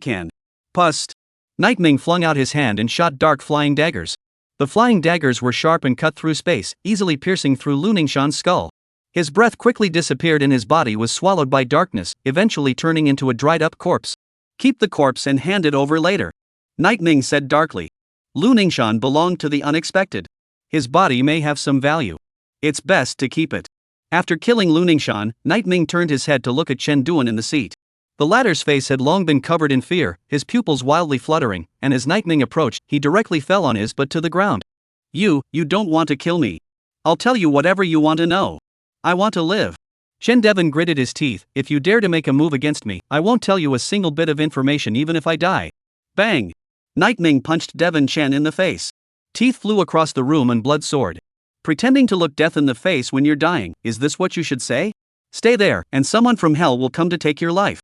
S1: can. Pust. Nightming flung out his hand and shot dark flying daggers. The flying daggers were sharp and cut through space, easily piercing through Lu Ningshan's skull. His breath quickly disappeared and his body was swallowed by darkness, eventually turning into a dried-up corpse. Keep the corpse and hand it over later. Nightming said darkly. Lu Ningshan belonged to the unexpected. His body may have some value. It's best to keep it. After killing Lu Ningshan, Nightming turned his head to look at Chen Duan in the seat. The latter's face had long been covered in fear, his pupils wildly fluttering, and as Nightming approached, he directly fell on his butt to the ground. You don't want to kill me. I'll tell you whatever you want to know. I want to live. Chen Devon gritted his teeth, if you dare to make a move against me, I won't tell you a single bit of information even if I die. Bang! Nightming punched Devon Chen in the face. Teeth flew across the room and blood soared. Pretending to look death in the face when you're dying, is this what you should say? Stay there, and someone from hell will come to take your life.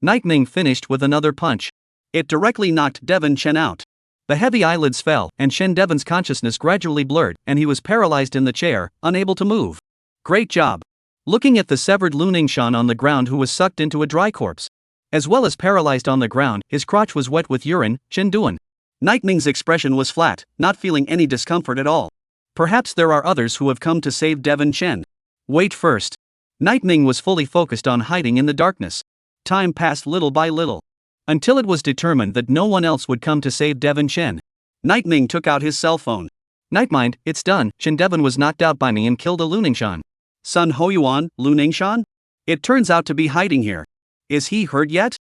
S1: Nightming finished with another punch. It directly knocked Devon Chen out. The heavy eyelids fell, and Chen Devon's consciousness gradually blurred, and he was paralyzed in the chair, unable to move. Great job. Looking at the severed Lu Ningshan on the ground who was sucked into a dry corpse. As well as paralyzed on the ground, his crotch was wet with urine, Chen Duan. Nightming's expression was flat, not feeling any discomfort at all. Perhaps there are others who have come to save Devon Chen. Wait first. Nightming was fully focused on hiding in the darkness. Time passed little by little. Until it was determined that no one else would come to save Devon Chen. Nightming took out his cell phone. Nightmind, it's done, Chen Devon was knocked out by me and killed a Lu Ningshan. Sun Hoyuan, Lu Ningshan? It turns out to be hiding here. Is he hurt yet?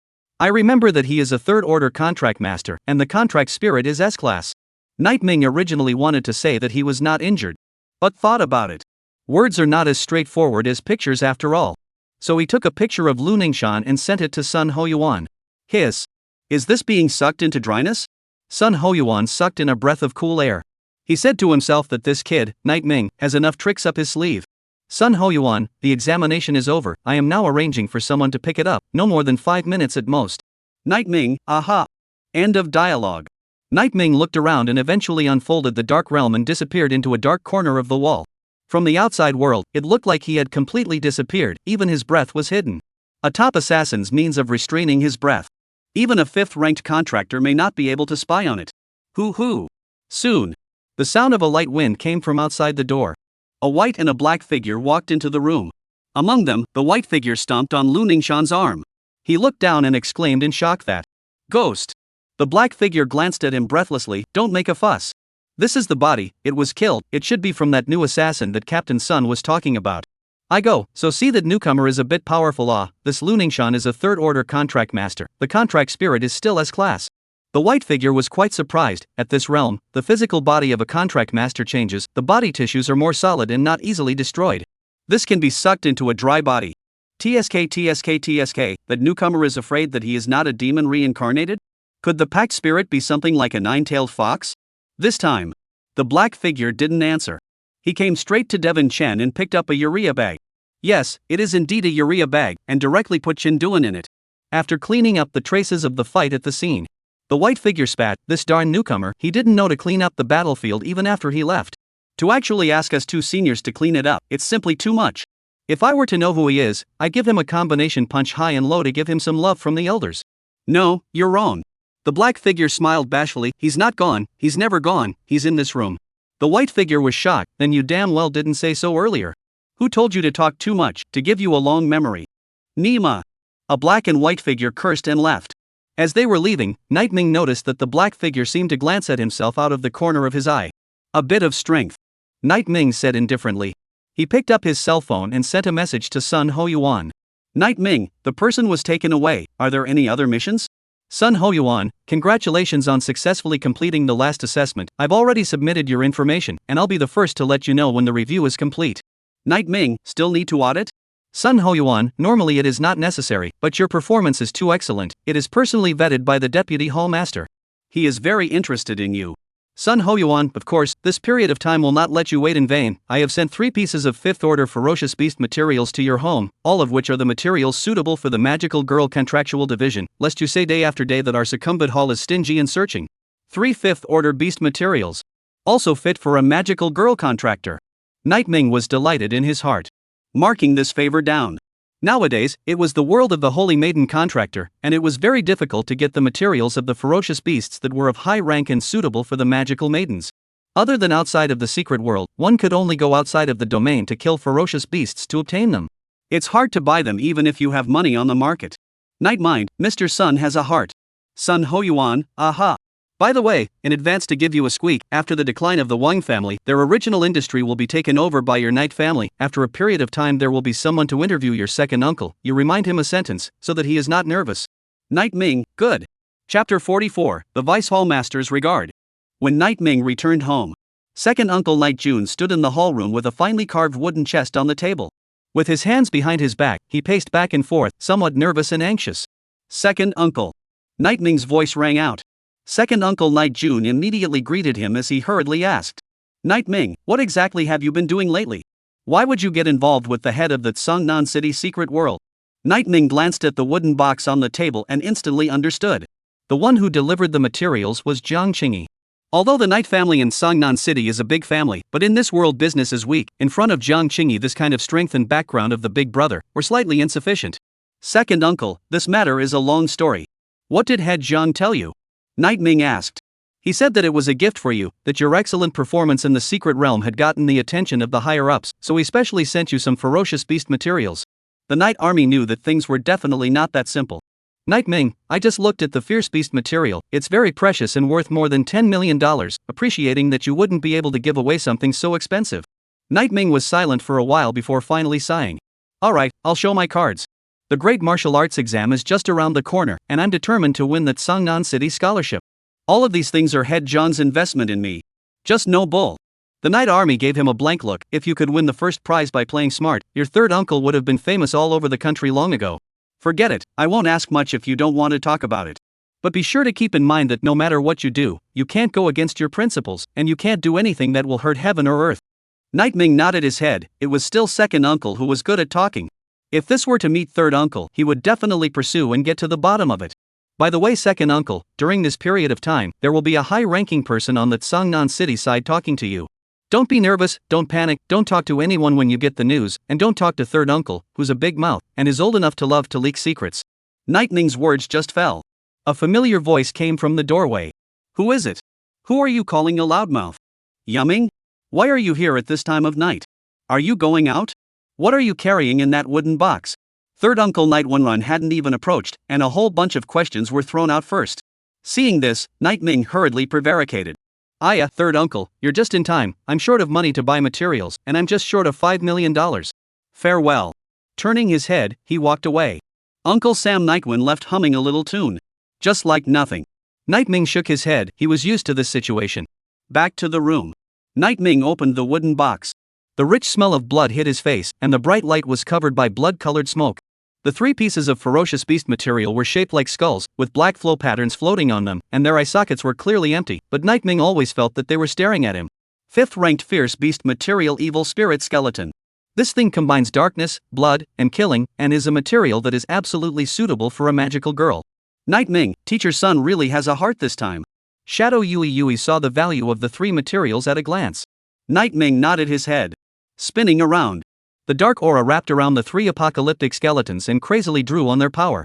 S1: I remember that he is a third-order contract master, and the contract spirit is S-class. Nightming originally wanted to say that he was not injured. But thought about it. Words are not as straightforward as pictures after all. So he took a picture of Lu Ningshan and sent it to Sun Hoyuan. Hiss. Is this being sucked into dryness? Sun Hoyuan sucked in a breath of cool air. He said to himself that this kid, Nightming, has enough tricks up his sleeve. Sun Hoyuan, the examination is over, I am now arranging for someone to pick it up, no more than 5 minutes at most. Nightming, aha. End of dialogue. Nightming looked around and eventually unfolded the dark realm and disappeared into a dark corner of the wall. From the outside world, it looked like he had completely disappeared, even his breath was hidden. A top assassin's means of restraining his breath. Even a 5th-ranked contractor may not be able to spy on it. Hoo-hoo. Soon. The sound of a light wind came from outside the door. A white and a black figure walked into the room. Among them, the white figure stomped on Lu Ningshan's arm. He looked down and exclaimed in shock that, Ghost! The black figure glanced at him breathlessly, don't make a fuss. This is the body, it was killed, it should be from that new assassin that Captain Sun was talking about. I go, so see that newcomer is a bit powerful. This Liu Yuxuan is a third-order contract master. The contract spirit is still S-class. The white figure was quite surprised. At this realm, the physical body of a contract master changes, the body tissues are more solid and not easily destroyed. This can be sucked into a dry body. TSK, that newcomer is afraid that he is not a demon reincarnated? Could the pact spirit be something like a nine-tailed fox? This time, the black figure didn't answer. He came straight to Devon Chen and picked up a urea bag. Yes, it is indeed a urea bag, and directly put Chinduan in it. After cleaning up the traces of the fight at the scene, the white figure spat, this darn newcomer, he didn't know to clean up the battlefield even after he left. To actually ask us two seniors to clean it up, it's simply too much. If I were to know who he is, I'd give him a combination punch high and low to give him some love from the elders. No, you're wrong. The black figure smiled bashfully. He's not gone, he's never gone, he's in this room. The white figure was shocked. Then you damn well didn't say so earlier. Who told you to talk too much, to give you a long memory? Nima. A black and white figure cursed and left. As they were leaving, Night Ming noticed that the black figure seemed to glance at himself out of the corner of his eye. A bit of strength. Night Ming said indifferently. He picked up his cell phone and sent a message to Sun Hoyuan. Night Ming, the person was taken away. Are there any other missions? Sun Hoyuan, congratulations on successfully completing the last assessment. I've already submitted your information, and I'll be the first to let you know when the review is complete. Night Ming, still need to audit? Sun Hoyuan, normally it is not necessary, but your performance is too excellent. It is personally vetted by the Deputy Hall Master. He is very interested in you. Sun Hoyuan, of course, this period of time will not let you wait in vain. I have sent 3 pieces of 5th order ferocious beast materials to your home, all of which are the materials suitable for the magical girl contractual division, lest you say day after day that our succumbed hall is stingy and searching. 3 5th order beast materials. Also fit for a magical girl contractor. Night Ming was delighted in his heart. Marking this favor down. Nowadays, it was the world of the Holy Maiden contractor, and it was very difficult to get the materials of the ferocious beasts that were of high rank and suitable for the magical maidens. Other than outside of the secret world, one could only go outside of the domain to kill ferocious beasts to obtain them. It's hard to buy them even if you have money on the market. Night Mind, Mr. Sun has a heart. Sun Hoyuan, aha. By the way, in advance to give you a squeak, after the decline of the Wang family, their original industry will be taken over by your Knight family. After a period of time there will be someone to interview your second uncle. You remind him a sentence, so that he is not nervous. Night Ming, good. Chapter 44, The Vice Hall Master's Regard. When Night Ming returned home, second uncle Night Jun stood in the hallroom with a finely carved wooden chest on the table. With his hands behind his back, he paced back and forth, somewhat nervous and anxious. Second uncle. Night Ming's voice rang out. Second uncle Night Jun immediately greeted him as he hurriedly asked. Night Ming, what exactly have you been doing lately? Why would you get involved with the head of the Tsangnan City secret world? Night Ming glanced at the wooden box on the table and instantly understood. The one who delivered the materials was Jiang Qingyi. Although the Knight family in Tsangnan City is a big family, but in this world business is weak, in front of Jiang Qingyi this kind of strength and background of the big brother were slightly insufficient. Second uncle, this matter is a long story. What did head Jiang tell you? Night Ming asked. He said that it was a gift for you, that your excellent performance in the secret realm had gotten the attention of the higher-ups, so he specially sent you some ferocious beast materials. The Knight army knew that things were definitely not that simple. Night Ming, I just looked at the fierce beast material, it's very precious and worth more than $10 million, appreciating that you wouldn't be able to give away something so expensive. Night Ming was silent for a while before finally sighing. Alright, I'll show my cards. The great martial arts exam is just around the corner, and I'm determined to win that Tsangnan City scholarship. All of these things are head John's investment in me. Just no bull. The Knight army gave him a blank look. If you could win the first prize by playing smart, your third uncle would have been famous all over the country long ago. Forget it, I won't ask much if you don't want to talk about it. But be sure to keep in mind that no matter what you do, you can't go against your principles, and you can't do anything that will hurt heaven or earth. Night Ming nodded his head. It was still second uncle who was good at talking. If this were to meet third uncle, he would definitely pursue and get to the bottom of it. By the way, second uncle, during this period of time, there will be a high-ranking person on the Tsangnan City side talking to you. Don't be nervous, don't panic, don't talk to anyone when you get the news, and don't talk to third uncle, who's a big mouth, and is old enough to love to leak secrets. Night Ming's words just fell. A familiar voice came from the doorway. Who is it? Who are you calling a loudmouth? Yumming? Why are you here at this time of night? Are you going out? What are you carrying in that wooden box? Third uncle Night Wenrun hadn't even approached, and a whole bunch of questions were thrown out first. Seeing this, Night Ming hurriedly prevaricated. Aya, third uncle, you're just in time, I'm short of money to buy materials, and I'm just short of $5 million. $5 Farewell. Turning his head, he walked away. Uncle Sam Nightwing left humming a little tune. Just like nothing. Nightming shook his head, he was used to this situation. Back to the room. Nightming opened the wooden box. The rich smell of blood hit his face, and the bright light was covered by blood-colored smoke. The 3 pieces of ferocious beast material were shaped like skulls, with black flow patterns floating on them, and their eye sockets were clearly empty, but Nightming always felt that they were staring at him. 5th ranked fierce beast material evil spirit skeleton. This thing combines darkness, blood, and killing, and is a material that is absolutely suitable for a magical girl. Nightming, teacher's son really has a heart this time. Shadow Yui saw the value of the 3 materials at a glance. Nightming nodded his head. Spinning around. The dark aura wrapped around the 3 apocalyptic skeletons and crazily drew on their power.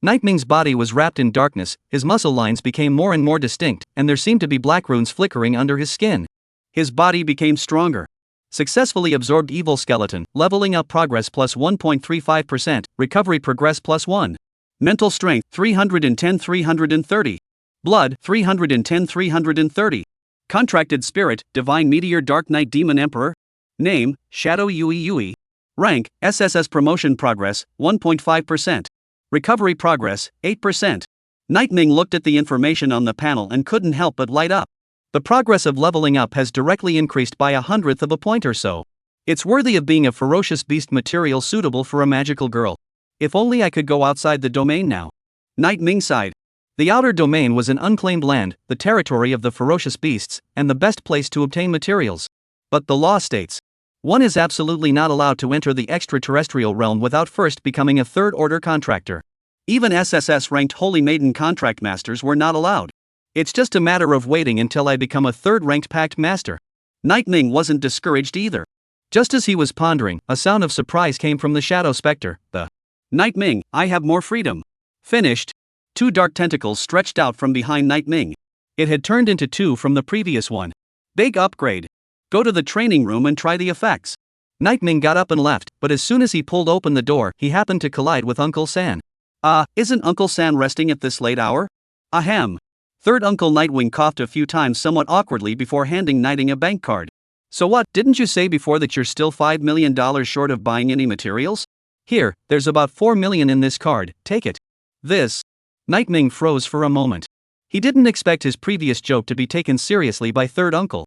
S1: Nightming's body was wrapped in darkness, his muscle lines became more and more distinct, and there seemed to be black runes flickering under his skin. His body became stronger. Successfully absorbed evil skeleton, leveling up progress plus 1.35%, recovery progress plus 1. Mental strength 310-330. Blood 310-330. Contracted spirit, divine meteor dark knight demon emperor. Name, Shadow Yui. Rank, SSS promotion progress, 1.5%. Recovery progress, 8%. Nightming looked at the information on the panel and couldn't help but light up. The progress of leveling up has directly increased by 1/100th of a point or so. It's worthy of being a ferocious beast material suitable for a magical girl. If only I could go outside the domain now. Nightming sighed. The outer domain was an unclaimed land, the territory of the ferocious beasts, and the best place to obtain materials. But the law states, one is absolutely not allowed to enter the extraterrestrial realm without first becoming a 3rd-order contractor. Even SSS-ranked Holy Maiden contract masters were not allowed. It's just a matter of waiting until I become a 3rd-ranked pact master. Nightming wasn't discouraged either. Just as he was pondering, a sound of surprise came from the shadow specter. The Nightming, I have more freedom. Finished. 2 dark tentacles stretched out from behind Nightming. It had turned into 2 from the previous one. Big upgrade. Go to the training room and try the effects. Nightming got up and left, but as soon as he pulled open the door, he happened to collide with Uncle San. Isn't Uncle San resting at this late hour? Ahem. 3rd Uncle Nightwing coughed a few times somewhat awkwardly before handing Nightwing a bank card. So what, didn't you say before that you're still $5 million short of buying any materials? Here, there's about $4 million in this card, take it. This. Nightwing froze for a moment. He didn't expect his previous joke to be taken seriously by 3rd Uncle.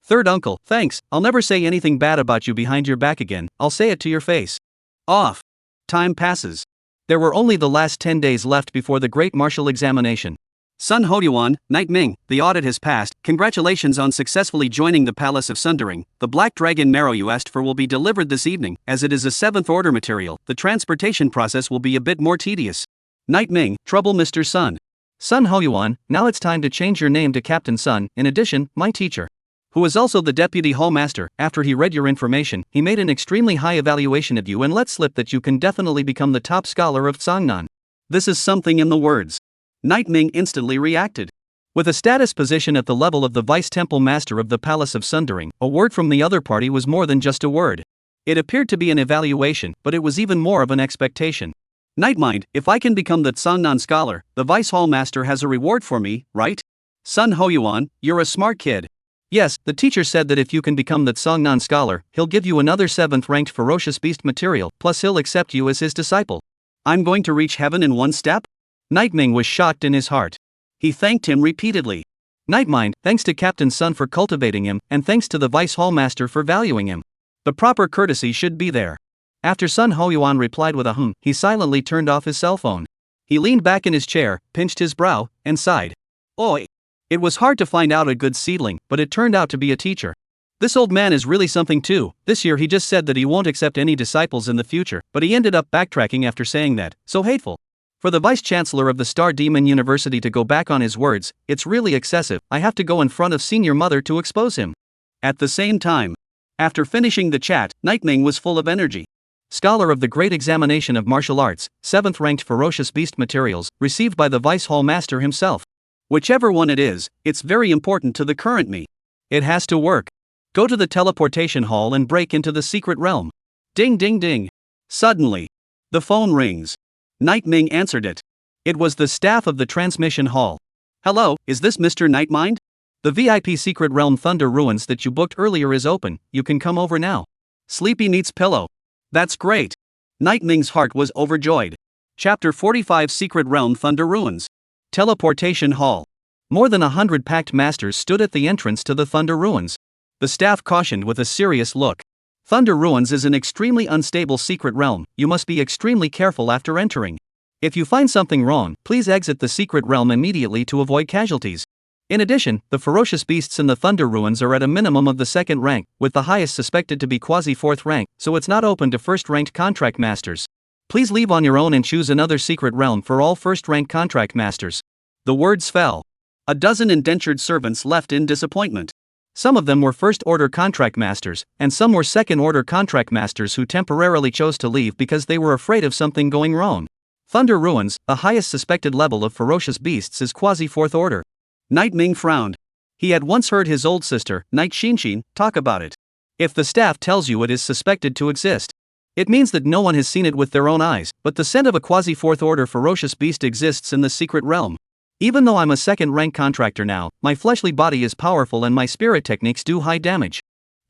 S1: 3rd Uncle, thanks, I'll never say anything bad about you behind your back again, I'll say it to your face. Off. Time passes. There were only the last 10 days left before the great martial examination. Sun Hoyuan, Nightming, the audit has passed, congratulations on successfully joining the Palace of Sundering. The Black Dragon marrow you asked for will be delivered this evening, as it is a 7th order material, the transportation process will be a bit more tedious. Nightming, trouble Mr. Sun. Sun Hoyuan, now it's time to change your name to Captain Sun, in addition, my teacher. Who is also the Deputy Hallmaster, after he read your information, he made an extremely high evaluation of you and let slip that you can definitely become the top scholar of Songnan. This is something in the words. Nightming instantly reacted. With a status position at the level of the Vice Temple Master of the Palace of Sundering, a word from the other party was more than just a word. It appeared to be an evaluation, but it was even more of an expectation. Nightmind, if I can become the Songnan scholar, the Vice Hall Master has a reward for me, right? Sun Hoyuan, you're a smart kid. Yes, the teacher said that if you can become the Songnan scholar, he'll give you another 7th ranked ferocious beast material, plus he'll accept you as his disciple. I'm going to reach heaven in one step? Nightming was shocked in his heart. He thanked him repeatedly. Nightmind, thanks to Captain Sun for cultivating him, and thanks to the Vice Hall Master for valuing him. The proper courtesy should be there. After Sun Hoyuan replied with a he silently turned off his cell phone. He leaned back in his chair, pinched his brow, and sighed. Oi! It was hard to find out a good seedling, but it turned out to be a teacher. This old man is really something too. This year he just said that he won't accept any disciples in the future, but he ended up backtracking after saying that. So hateful. For the Vice-Chancellor of the Star Demon University to go back on his words, it's really excessive. I have to go in front of Senior Mother to expose him. At the same time, after finishing the chat, Nightming was full of energy. Scholar of the Great Examination of Martial Arts, 7th ranked ferocious beast materials, received by the Vice Hall Master himself. Whichever one it is, it's very important to the current me. It has to work. Go to the teleportation hall and break into the secret realm. Ding ding ding. Suddenly, the phone rings. Nightming answered it. It was the staff of the transmission hall. Hello, is this Mr. Nightmind? The VIP secret realm Thunder Ruins that you booked earlier is open, you can come over now. Sleepy needs pillow. That's great. Night Ming's heart was overjoyed. Chapter 45 Secret Realm Thunder Ruins. Teleportation Hall. More than 100 packed masters stood at the entrance to the Thunder Ruins. The staff cautioned with a serious look. Thunder Ruins is an extremely unstable secret realm, you must be extremely careful after entering. If you find something wrong, please exit the secret realm immediately to avoid casualties. In addition, the ferocious beasts in the Thunder Ruins are at a minimum of the 2nd rank, with the highest suspected to be quasi-4th rank, so it's not open to 1st-ranked contract masters. Please leave on your own and choose another secret realm for all 1st-rank contract masters. The words fell. A dozen indentured servants left in disappointment. Some of them were 1st-order contract masters, and some were 2nd-order contract masters who temporarily chose to leave because they were afraid of something going wrong. Thunder Ruins, the highest suspected level of ferocious beasts, is quasi-4th order. Night Ming frowned. He had once heard his old sister, Night Xinshin, talk about it. If the staff tells you it is suspected to exist, it means that no one has seen it with their own eyes, but the scent of a quasi-4th order ferocious beast exists in the secret realm. Even though I'm a 2nd-rank contractor now, my fleshly body is powerful and my spirit techniques do high damage.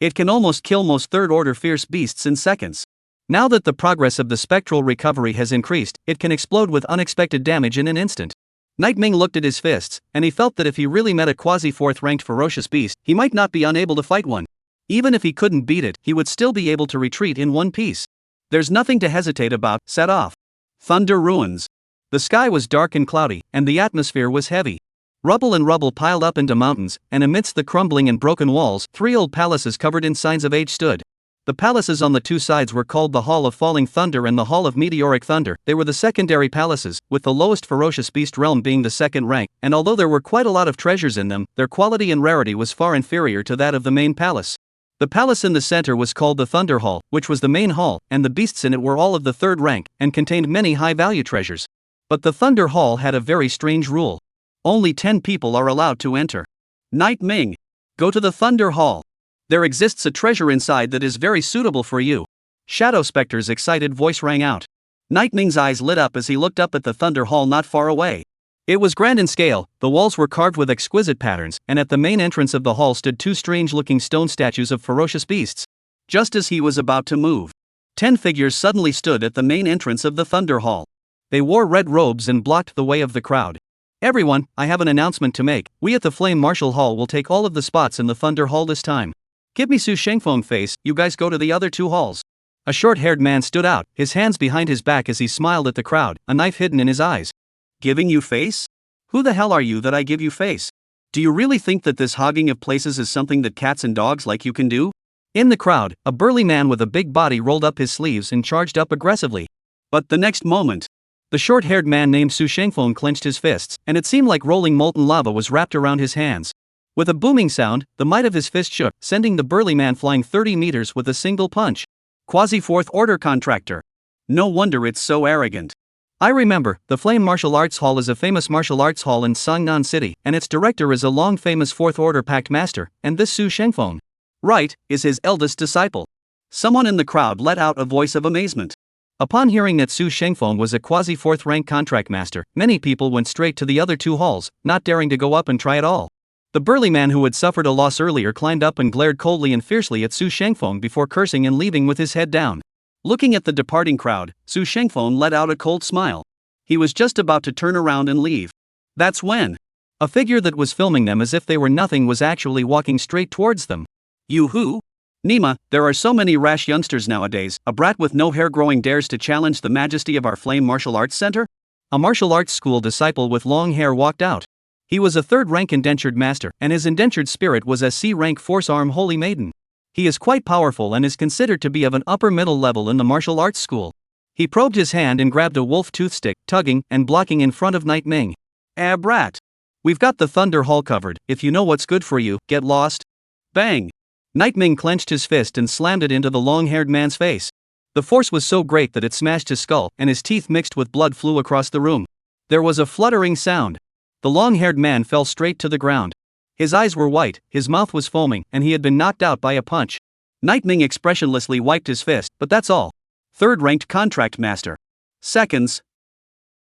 S1: It can almost kill most 3rd-order fierce beasts in seconds. Now that the progress of the spectral recovery has increased, it can explode with unexpected damage in an instant. Night Ming looked at his fists, and he felt that if he really met a quasi-4th-ranked ferocious beast, he might not be unable to fight one. Even if he couldn't beat it, he would still be able to retreat in one piece. There's nothing to hesitate about, set off. Thunder Ruins. The sky was dark and cloudy, and the atmosphere was heavy. Rubble and rubble piled up into mountains, and amidst the crumbling and broken walls, 3 old palaces covered in signs of age stood. The palaces on the 2 sides were called the Hall of Falling Thunder and the Hall of Meteoric Thunder. They were the secondary palaces, with the lowest ferocious beast realm being the 2nd rank, and although there were quite a lot of treasures in them, their quality and rarity was far inferior to that of the main palace. The palace in the center was called the Thunder Hall, which was the main hall, and the beasts in it were all of the 3rd rank, and contained many high-value treasures. But the Thunder Hall had a very strange rule. Only 10 people are allowed to enter. Night Ming, go to the Thunder Hall. There exists a treasure inside that is very suitable for you. Shadow Specter's excited voice rang out. Night Ming's eyes lit up as he looked up at the Thunder Hall not far away. It was grand in scale, the walls were carved with exquisite patterns, and at the main entrance of the hall stood 2 strange-looking stone statues of ferocious beasts. Just as he was about to move, 10 figures suddenly stood at the main entrance of the Thunder Hall. They wore red robes and blocked the way of the crowd. Everyone, I have an announcement to make. We at the Flame Martial Hall will take all of the spots in the Thunder Hall this time. Give me Su Shengfeng face, you guys go to the other 2 halls. A short-haired man stood out, his hands behind his back as he smiled at the crowd, a knife hidden in his eyes. Giving you face? Who the hell are you that I give you face? Do you really think that this hogging of places is something that cats and dogs like you can do? In the crowd, a burly man with a big body rolled up his sleeves and charged up aggressively. But the next moment, the short-haired man named Su Shengfeng clenched his fists, and it seemed like rolling molten lava was wrapped around his hands. With a booming sound, the might of his fist shook, sending the burly man flying 30 meters with a single punch. Quasi-4th order contractor. No wonder it's so arrogant. I remember, the Flame Martial Arts Hall is a famous martial arts hall in Sangnan City, and its director is a long-famous 4th order pact master, and this Su Shengfeng, right, is his eldest disciple. Someone in the crowd let out a voice of amazement. Upon hearing that Su Shengfeng was a quasi-4th rank contract master, many people went straight to the other 2 halls, not daring to go up and try it all. The burly man who had suffered a loss earlier climbed up and glared coldly and fiercely at Su Shengfeng before cursing and leaving with his head down. Looking at the departing crowd, Su Shengfeng let out a cold smile. He was just about to turn around and leave. That's when a figure that was filming them as if they were nothing was actually walking straight towards them. You who? Nima, there are so many rash youngsters nowadays. A brat with no hair growing dares to challenge the majesty of our Flame Martial Arts Center? A martial arts school disciple with long hair walked out. He was a 3rd rank indentured master, and his indentured spirit was a C rank Force Arm Holy Maiden. He is quite powerful and is considered to be of an upper middle level in the martial arts school. He probed his hand and grabbed a wolf toothstick, tugging and blocking in front of Night Ming. Brat. We've got the Thunder Hall covered. If you know what's good for you, get lost. Bang. Night Ming clenched his fist and slammed it into the long-haired man's face. The force was so great that it smashed his skull, and his teeth mixed with blood flew across the room. There was a fluttering sound. The long-haired man fell straight to the ground. His eyes were white, his mouth was foaming, and he had been knocked out by a punch. Night Ming expressionlessly wiped his fist, but that's all. 3rd-ranked contract master. Seconds.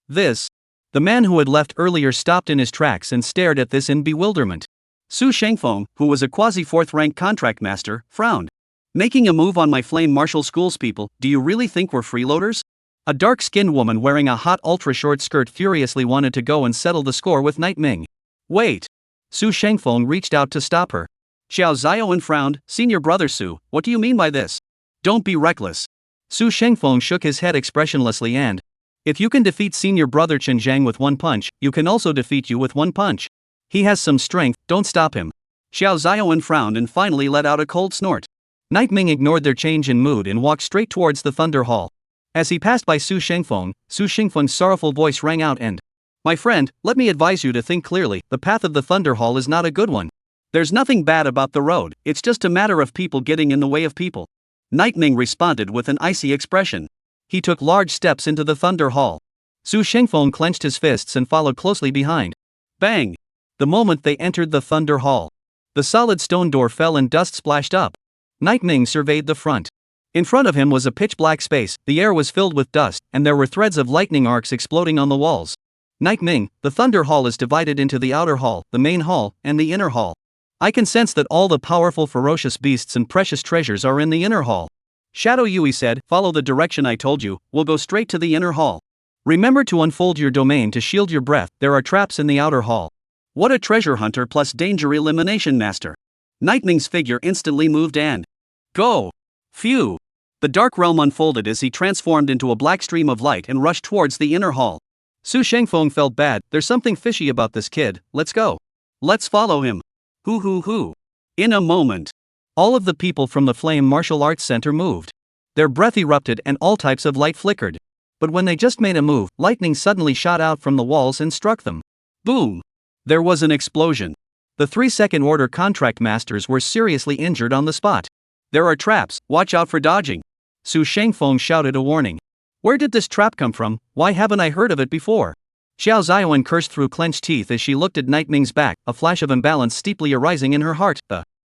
S1: This. The man who had left earlier stopped in his tracks and stared at this in bewilderment. Su Shengfeng, who was a quasi-4th-rank contract master, frowned. Making a move on my flame martial schools people, do you really think we're freeloaders? A dark-skinned woman wearing a hot ultra-short skirt furiously wanted to go and settle the score with Night Ming. Wait! Su Shengfeng reached out to stop her. Xiao Zhaowen frowned. Senior brother Su, what do you mean by this? Don't be reckless. Su Shengfeng shook his head expressionlessly and, if you can defeat senior brother Chen Zhang with one punch, you can also defeat you with one punch. He has some strength, don't stop him. Xiao Zhaowen frowned and finally let out a cold snort. Night Ming ignored their change in mood and walked straight towards the Thunder Hall. As he passed by Su Shengfeng's sorrowful voice rang out and, my friend, let me advise you to think clearly, the path of the Thunder Hall is not a good one. There's nothing bad about the road, it's just a matter of people getting in the way of people. Night Ming responded with an icy expression. He took large steps into the Thunder Hall. Su Shengfeng clenched his fists and followed closely behind. Bang! The moment they entered the Thunder Hall, the solid stone door fell and dust splashed up. Night Ming surveyed the front. In front of him was a pitch-black space, the air was filled with dust, and there were threads of lightning arcs exploding on the walls. Night Ming, the Thunder Hall is divided into the outer hall, the main hall, and the inner hall. I can sense that all the powerful ferocious beasts and precious treasures are in the inner hall. Shadow Yui said, follow the direction I told you, we'll go straight to the inner hall. Remember to unfold your domain to shield your breath, there are traps in the outer hall. What a treasure hunter plus danger elimination master. Night Ming's figure instantly moved and, go! Phew! The dark realm unfolded as he transformed into a black stream of light and rushed towards the inner hall. Su Shengfeng felt bad, there's something fishy about this kid, let's go. Let's follow him. Hoo. In a moment, all of the people from the Flame Martial Arts Center moved. Their breath erupted and all types of light flickered. But when they just made a move, lightning suddenly shot out from the walls and struck them. Boom! There was an explosion. The 3 second order contract masters were seriously injured on the spot. There are traps, watch out for dodging. Su Shengfeng shouted a warning. Where did this trap come from? Why haven't I heard of it before? Xiao Zhaowen cursed through clenched teeth as she looked at Night Ming's back, a flash of imbalance steeply arising in her heart.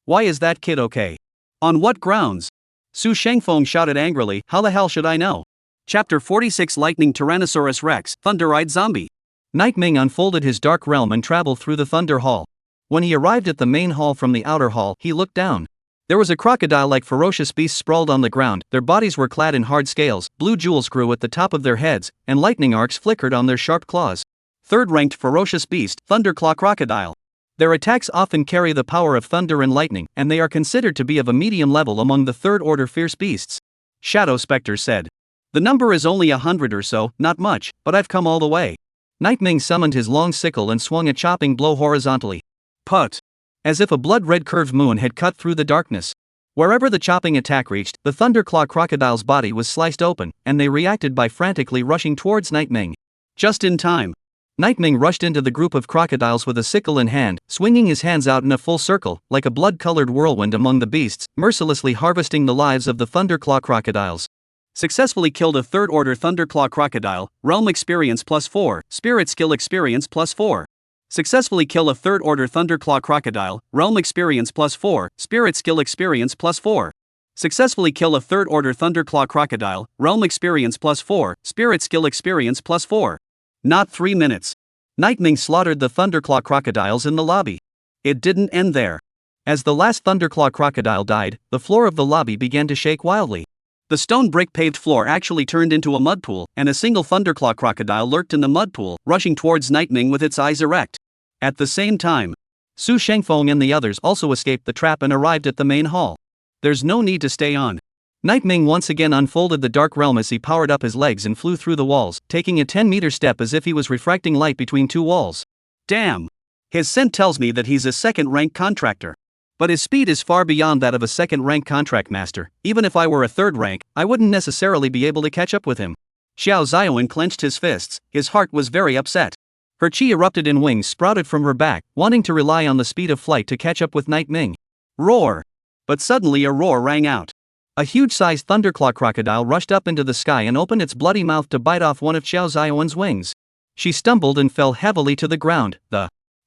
S1: Why is that kid okay? On what grounds? Su Shengfeng shouted angrily, how the hell should I know? Chapter 46 Lightning Tyrannosaurus Rex, Thunder-Eyed Zombie. Night Ming unfolded his dark realm and traveled through the Thunder Hall. When he arrived at the main hall from the outer hall, he looked down. There was a crocodile-like ferocious beast sprawled on the ground, their bodies were clad in hard scales, blue jewels grew at the top of their heads, and lightning arcs flickered on their sharp claws. Third-ranked ferocious beast, Thunderclaw Crocodile. Their attacks often carry the power of thunder and lightning, and they are considered to be of a medium level among the third-order fierce beasts. Shadow Spectre said. The number is only 100 or so, not much, but I've come all the way. Night Ming summoned his long sickle and swung a chopping blow horizontally. Put! As if a blood-red curved moon had cut through the darkness. Wherever the chopping attack reached, the Thunderclaw Crocodile's body was sliced open, and they reacted by frantically rushing towards Night Ming. Just in time. Night Ming rushed into the group of crocodiles with a sickle in hand, swinging his hands out in a full circle, like a blood-colored whirlwind among the beasts, mercilessly harvesting the lives of the Thunderclaw Crocodiles. Successfully killed a third-order Thunderclaw Crocodile, Realm Experience +4, Spirit Skill Experience +4. Successfully kill a third-order Thunderclaw Crocodile, Realm Experience +4, Spirit Skill Experience +4. Successfully kill a third-order Thunderclaw Crocodile, Realm Experience +4, Spirit Skill Experience +4. Not 3 minutes. Night Ming slaughtered the Thunderclaw Crocodiles in the lobby. It didn't end there. As the last Thunderclaw Crocodile died, the floor of the lobby began to shake wildly. The stone brick-paved floor actually turned into a mud pool, and a single Thunderclaw Crocodile lurked in the mud pool, rushing towards Night Ming with its eyes erect. At the same time, Su Shengfeng and the others also escaped the trap and arrived at the main hall. There's no need to stay on. Night Ming once again unfolded the dark realm as he powered up his legs and flew through the walls, taking a 10-meter step as if he was refracting light between two walls. Damn! His scent tells me that he's a second-rank contractor. But his speed is far beyond that of a second-rank contract master. Even if I were a third rank, I wouldn't necessarily be able to catch up with him. Xiao Zhaowen clenched his fists, his heart was very upset. Her chi erupted and wings sprouted from her back, wanting to rely on the speed of flight to catch up with Night Ming. Roar! But suddenly a roar rang out. A huge-sized Thunderclaw Crocodile rushed up into the sky and opened its bloody mouth to bite off one of Xiao Zhaowen's wings. She stumbled and fell heavily to the ground.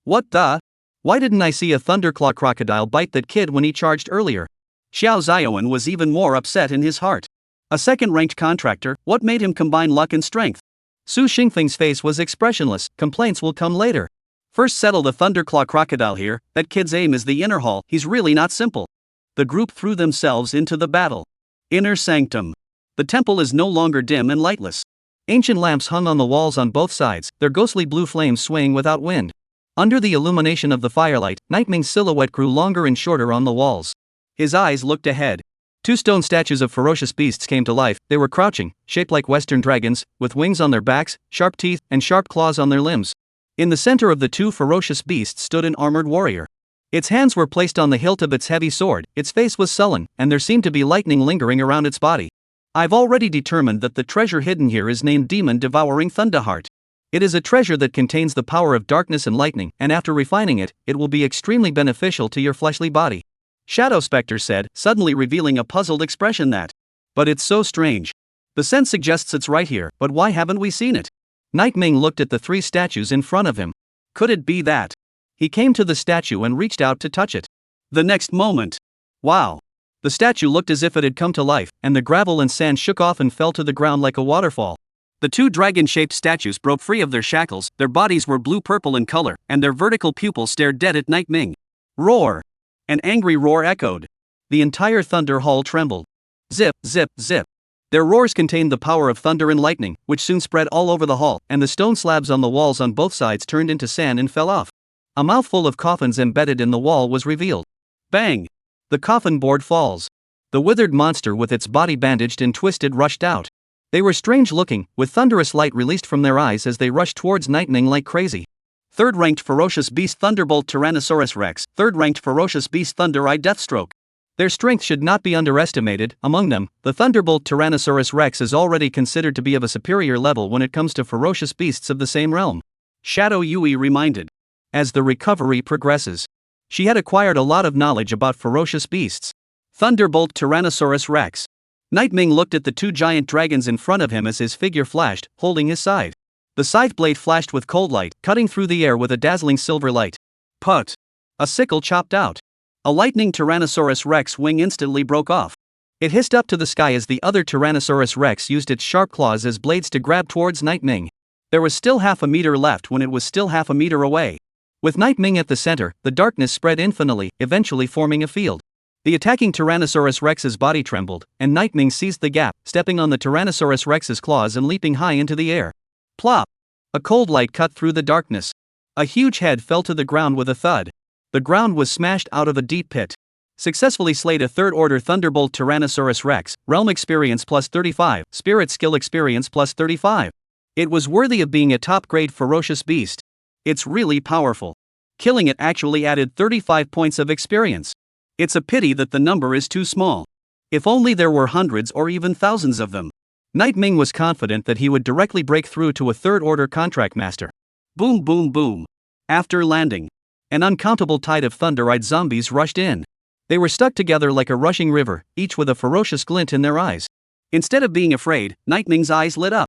S1: What the? Why didn't I see a Thunderclaw Crocodile bite that kid when he charged earlier? Xiao Zhaowen was even more upset in his heart. A second-ranked contractor, what made him combine luck and strength? Su Shengfeng's face was expressionless, complaints will come later. First settle the Thunderclaw Crocodile here, that kid's aim is the inner hall, he's really not simple. The group threw themselves into the battle. Inner sanctum. The temple is no longer dim and lightless. Ancient lamps hung on the walls on both sides, their ghostly blue flames swaying without wind. Under the illumination of the firelight, Nightming's silhouette grew longer and shorter on the walls. His eyes looked ahead. Two stone statues of ferocious beasts came to life. They were crouching, shaped like western dragons, with wings on their backs, sharp teeth, and sharp claws on their limbs. In the center of the two ferocious beasts stood an armored warrior. Its hands were placed on the hilt of its heavy sword, its face was sullen, and there seemed to be lightning lingering around its body. I've already determined that the treasure hidden here is named Demon Devouring Thunderheart. It is a treasure that contains the power of darkness and lightning, and after refining it, it will be extremely beneficial to your fleshly body. Shadow Spectre said, suddenly revealing a puzzled expression that. But it's so strange. The sense suggests it's right here, but why haven't we seen it? Nightming looked at the three statues in front of him. Could it be that? He came to the statue and reached out to touch it. The next moment. Wow! The statue looked as if it had come to life, and the gravel and sand shook off and fell to the ground like a waterfall. The two dragon-shaped statues broke free of their shackles, their bodies were blue-purple in color, and their vertical pupils stared dead at Nightming. Roar! An angry roar echoed. The entire thunder hall trembled. Zip, zip, zip. Their roars contained the power of thunder and lightning, which soon spread all over the hall, and the stone slabs on the walls on both sides turned into sand and fell off. A mouthful of coffins embedded in the wall was revealed. Bang! The coffin board falls. The withered monster with its body bandaged and twisted rushed out. They were strange looking, with thunderous light released from their eyes as they rushed towards Nightming like crazy. Third-ranked ferocious beast Thunderbolt Tyrannosaurus Rex, third-ranked ferocious beast Thunder Eye Deathstroke. Their strength should not be underestimated. Among them, the Thunderbolt Tyrannosaurus Rex is already considered to be of a superior level when it comes to ferocious beasts of the same realm. Shadow Yui reminded. As the recovery progresses. She had acquired a lot of knowledge about ferocious beasts. Thunderbolt Tyrannosaurus Rex. Nightming looked at the two giant dragons in front of him as his figure flashed, holding his scythe. The scythe blade flashed with cold light, cutting through the air with a dazzling silver light. Put! A sickle chopped out. A lightning Tyrannosaurus Rex wing instantly broke off. It hissed up to the sky as the other Tyrannosaurus Rex used its sharp claws as blades to grab towards Nightming. There was still half a meter left when it was still half a meter away. With Nightming at the center, the darkness spread infinitely, eventually forming a field. The attacking Tyrannosaurus Rex's body trembled, and Nightming seized the gap, stepping on the Tyrannosaurus Rex's claws and leaping high into the air. Plop! A cold light cut through the darkness. A huge head fell to the ground with a thud. The ground was smashed out of a deep pit. Successfully slayed a third-order Thunderbolt Tyrannosaurus Rex, Realm Experience plus 35, Spirit Skill Experience plus 35. It was worthy of being a top-grade ferocious beast. It's really powerful. Killing it actually added 35 points of experience. It's a pity that the number is too small. If only there were hundreds or even thousands of them. Nightming was confident that he would directly break through to a third-order contract master. Boom boom boom. After landing, an uncountable tide of thunder-eyed zombies rushed in. They were stuck together like a rushing river, each with a ferocious glint in their eyes. Instead of being afraid, Nightming's eyes lit up.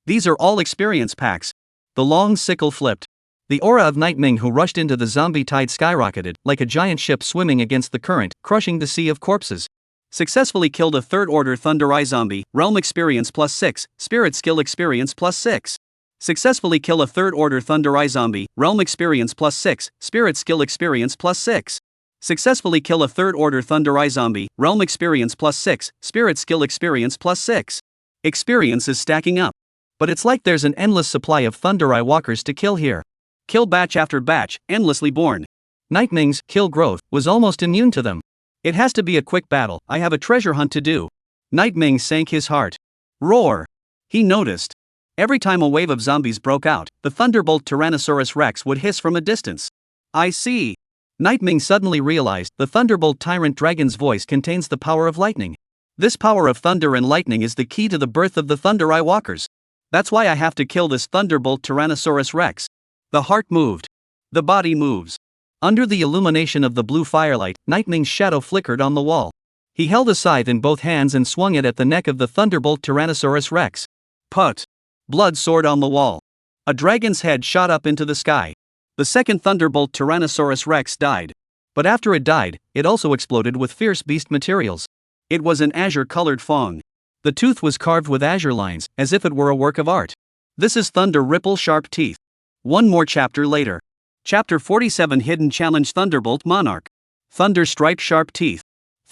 S1: These are all experience packs. The long sickle flipped. The aura of Nightming who rushed into the zombie tide skyrocketed, like a giant ship swimming against the current, crushing the sea of corpses. Successfully killed a third-order Thunder Eye zombie, Realm Experience plus 6, Spirit Skill Experience plus 6. Successfully kill a third-order Thunder Eye zombie, Realm Experience plus 6, Spirit Skill Experience plus 6. Successfully kill a third-order Thunder Eye zombie, Realm Experience plus 6, Spirit Skill Experience plus 6. Experience is stacking up. But it's like there's an endless supply of Thunder Eye walkers to kill here. Kill batch after batch, endlessly born. Nightming's kill growth was almost immune to them. It has to be a quick battle, I have a treasure hunt to do. Nightming sank his heart. Roar! He noticed. Every time a wave of zombies broke out, the Thunderbolt Tyrannosaurus Rex would hiss from a distance. I see. Nightming suddenly realized the Thunderbolt Tyrant Dragon's voice contains the power of lightning. This power of thunder and lightning is the key to the birth of the Thunder Eye walkers. That's why I have to kill this Thunderbolt Tyrannosaurus Rex. The heart moved. The body moves. Under the illumination of the blue firelight, Nightming's shadow flickered on the wall. He held a scythe in both hands and swung it at the neck of the Thunderbolt Tyrannosaurus Rex. Put! Blood soared on the wall. A dragon's head shot up into the sky. The second Thunderbolt Tyrannosaurus Rex died. But after it died, it also exploded with fierce beast materials. It was an azure-colored fong. The tooth was carved with azure lines, as if it were a work of art. This is Thunder Ripple Sharp Teeth. One more chapter later. Chapter 47 Hidden Challenge Thunderbolt Monarch. Thunder Stripe Sharp Teeth.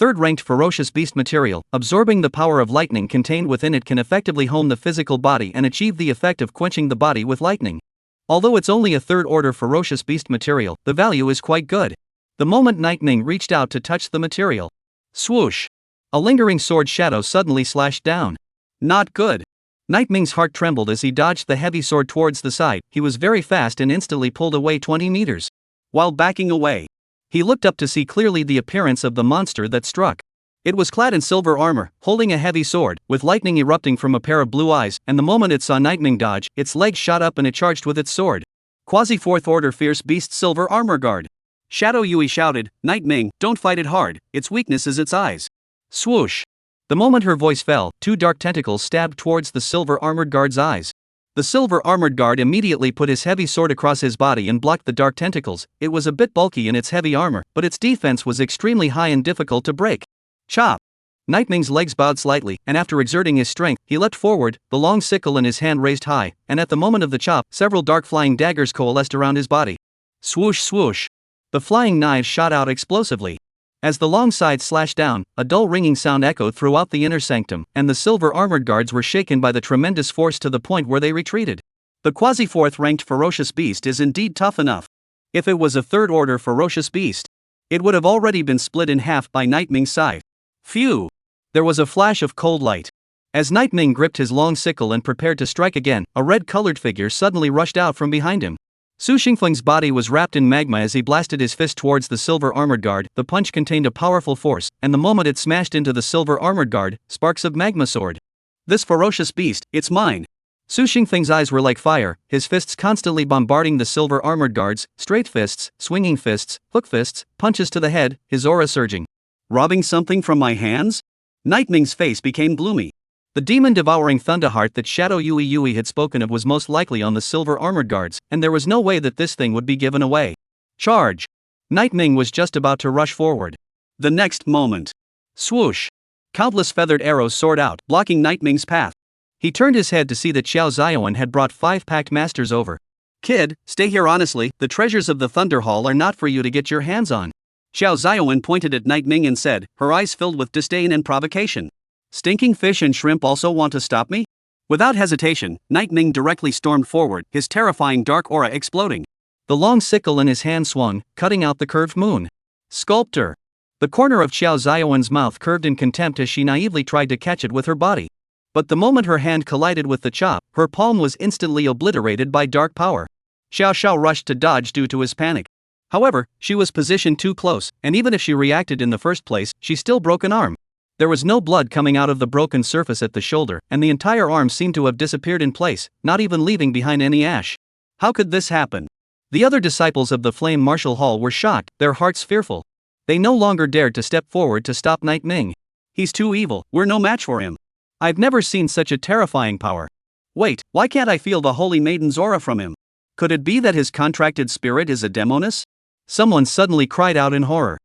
S1: Third-ranked ferocious beast material, absorbing the power of lightning contained within it can effectively hone the physical body and achieve the effect of quenching the body with lightning. Although it's only a third-order ferocious beast material, the value is quite good. The moment Nightming reached out to touch the material, swoosh! A lingering sword shadow suddenly slashed down. Not good. Nightming's heart trembled as he dodged the heavy sword towards the side. He was very fast and instantly pulled away 20 meters. While backing away, he looked up to see clearly the appearance of the monster that struck. It was clad in silver armor, holding a heavy sword, with lightning erupting from a pair of blue eyes, and the moment it saw Nightming dodge, its legs shot up and it charged with its sword. Quasi-fourth order fierce beast silver armor guard. Shadow Yui shouted, "Nightming, don't fight it hard, its weakness is its eyes." Swoosh! The moment her voice fell, two dark tentacles stabbed towards the silver armored guard's eyes. The silver armored guard immediately put his heavy sword across his body and blocked the dark tentacles. It was a bit bulky in its heavy armor, but its defense was extremely high and difficult to break. Chop! Nightming's legs bowed slightly, and after exerting his strength, he leapt forward, the long sickle in his hand raised high, and at the moment of the chop, several dark flying daggers coalesced around his body. Swoosh swoosh! The flying knives shot out explosively. As the long side slashed down, a dull ringing sound echoed throughout the inner sanctum, and the silver armored guards were shaken by the tremendous force to the point where they retreated. The quasi-fourth ranked ferocious beast is indeed tough enough. If it was a third order ferocious beast, it would have already been split in half by Nightming's scythe. Phew! There was a flash of cold light. As Nightming gripped his long sickle and prepared to strike again, a red-colored figure suddenly rushed out from behind him. Su Xingfeng's body was wrapped in magma as he blasted his fist towards the silver armored guard. The punch contained a powerful force, and the moment it smashed into the silver armored guard, sparks of magma soared. This ferocious beast, it's mine! Su Xingfeng's eyes were like fire, his fists constantly bombarding the silver armored guards, straight fists, swinging fists, hook fists, punches to the head, his aura surging. Robbing something from my hands? Nightming's face became gloomy. The demon-devouring Thunderheart that Shadow Yui had spoken of was most likely on the silver armored guards, and there was no way that this thing would be given away. Charge! Nightming was just about to rush forward. The next moment, swoosh! Countless feathered arrows soared out, blocking Nightming's path. He turned his head to see that Xiao Xiaoan had brought 5 packed masters over. Kid, stay here honestly, the treasures of the Thunder Hall are not for you to get your hands on. Xiao Xiaoan pointed at Nightming and said, her eyes filled with disdain and provocation. Stinking fish and shrimp also want to stop me? Without hesitation, Nightming directly stormed forward, his terrifying dark aura exploding. The long sickle in his hand swung, cutting out the curved moon. Sculptor! The corner of Xiao Xiaoan's mouth curved in contempt as she naively tried to catch it with her body. But the moment her hand collided with the chop, her palm was instantly obliterated by dark power. Xiao Xiao rushed to dodge due to his panic. However, she was positioned too close, and even if she reacted in the first place, she still broke an arm. There was no blood coming out of the broken surface at the shoulder, and the entire arm seemed to have disappeared in place, not even leaving behind any ash. How could this happen? The other disciples of the Flame Martial Hall were shocked, their hearts fearful. They no longer dared to step forward to stop Nightming. He's too evil, we're no match for him. I've never seen such a terrifying power. Wait, why can't I feel the Holy Maiden's aura from him? Could it be that his contracted spirit is a demoness? Someone suddenly cried out in horror.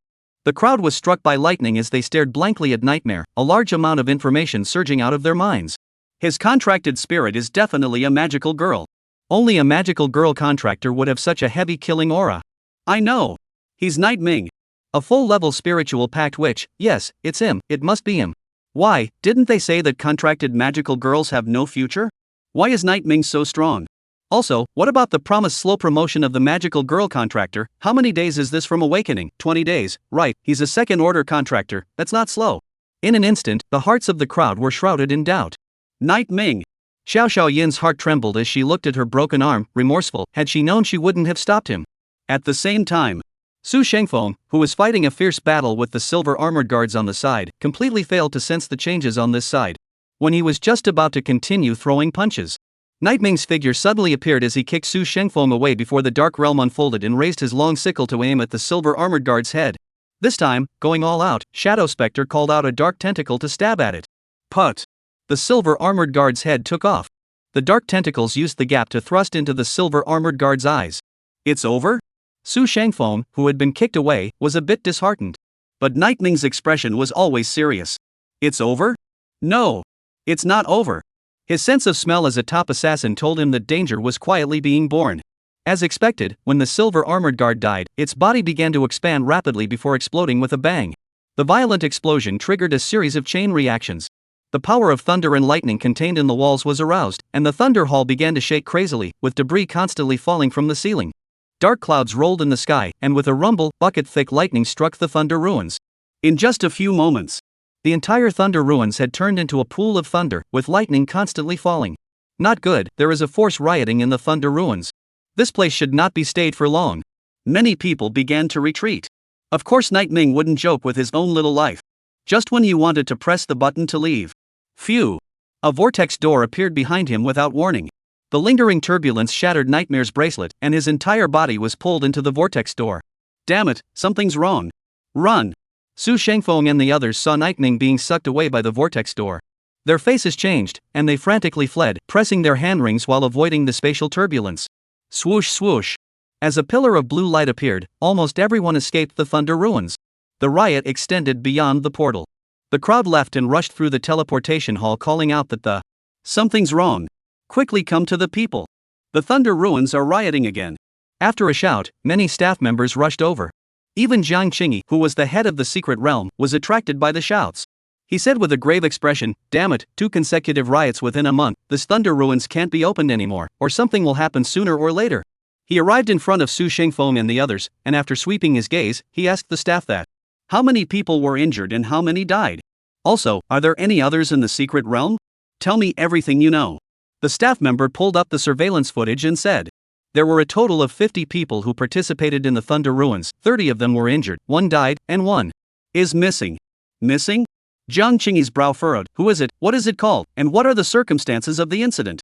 S1: The crowd was struck by lightning as they stared blankly at Nightmare, a large amount of information surging out of their minds. His contracted spirit is definitely a magical girl. Only a magical girl contractor would have such a heavy killing aura. I know. He's Nightming. A full-level spiritual pact witch, yes, it's him, it must be him. Why, didn't they say that contracted magical girls have no future? Why is Nightming so strong? Also, what about the promised slow promotion of the magical girl contractor? How many days is this from awakening? 20 days, right, he's a second-order contractor, that's not slow. In an instant, the hearts of the crowd were shrouded in doubt. Nightming! Xiao Xiaoyin's heart trembled as she looked at her broken arm, remorseful. Had she known, she wouldn't have stopped him. At the same time, Su Shengfeng, who was fighting a fierce battle with the silver armored guards on the side, completely failed to sense the changes on this side. When he was just about to continue throwing punches, Nightming's figure suddenly appeared as he kicked Su Shengfeng away before the dark realm unfolded and raised his long sickle to aim at the silver armored guard's head. This time, going all out, Shadow Spectre called out a dark tentacle to stab at it. Put! The silver armored guard's head took off. The dark tentacles used the gap to thrust into the silver armored guard's eyes. It's over? Su Shengfeng, who had been kicked away, was a bit disheartened. But Nightming's expression was always serious. It's over? No. It's not over. His sense of smell as a top assassin told him that danger was quietly being born. As expected, when the silver armored guard died, its body began to expand rapidly before exploding with a bang. The violent explosion triggered a series of chain reactions. The power of thunder and lightning contained in the walls was aroused, and the thunder hall began to shake crazily, with debris constantly falling from the ceiling. Dark clouds rolled in the sky, and with a rumble, bucket-thick lightning struck the thunder ruins. In just a few moments, the entire thunder ruins had turned into a pool of thunder, with lightning constantly falling. Not good, there is a force rioting in the thunder ruins. This place should not be stayed for long. Many people began to retreat. Of course Night Ming wouldn't joke with his own little life. Just when you wanted to press the button to leave. Phew! A vortex door appeared behind him without warning. The lingering turbulence shattered Nightmare's bracelet, and his entire body was pulled into the vortex door. Damn it, something's wrong. Run! Su Shengfeng and the others saw Night Ming being sucked away by the vortex door. Their faces changed, and they frantically fled, pressing their hand rings while avoiding the spatial turbulence. Swoosh swoosh! As a pillar of blue light appeared, almost everyone escaped the thunder ruins. The riot extended beyond the portal. The crowd left and rushed through the teleportation hall calling out that something's wrong. Quickly come to the people. The thunder ruins are rioting again. After a shout, many staff members rushed over. Even Jiang Qingyi, who was the head of the secret realm, was attracted by the shouts. He said with a grave expression, "Damn it, 2 consecutive riots within a month, this thunder ruins can't be opened anymore, or something will happen sooner or later." He arrived in front of Su Shengfeng and the others, and after sweeping his gaze, he asked the staff how many people were injured and how many died? Also, are there any others in the secret realm? Tell me everything you know. The staff member pulled up the surveillance footage and said, there were a total of 50 people who participated in the thunder ruins, 30 of them were injured, 1 died, and 1 is missing. Missing? Jiang Qingyi's brow furrowed. Who is it, what is it called, and what are the circumstances of the incident?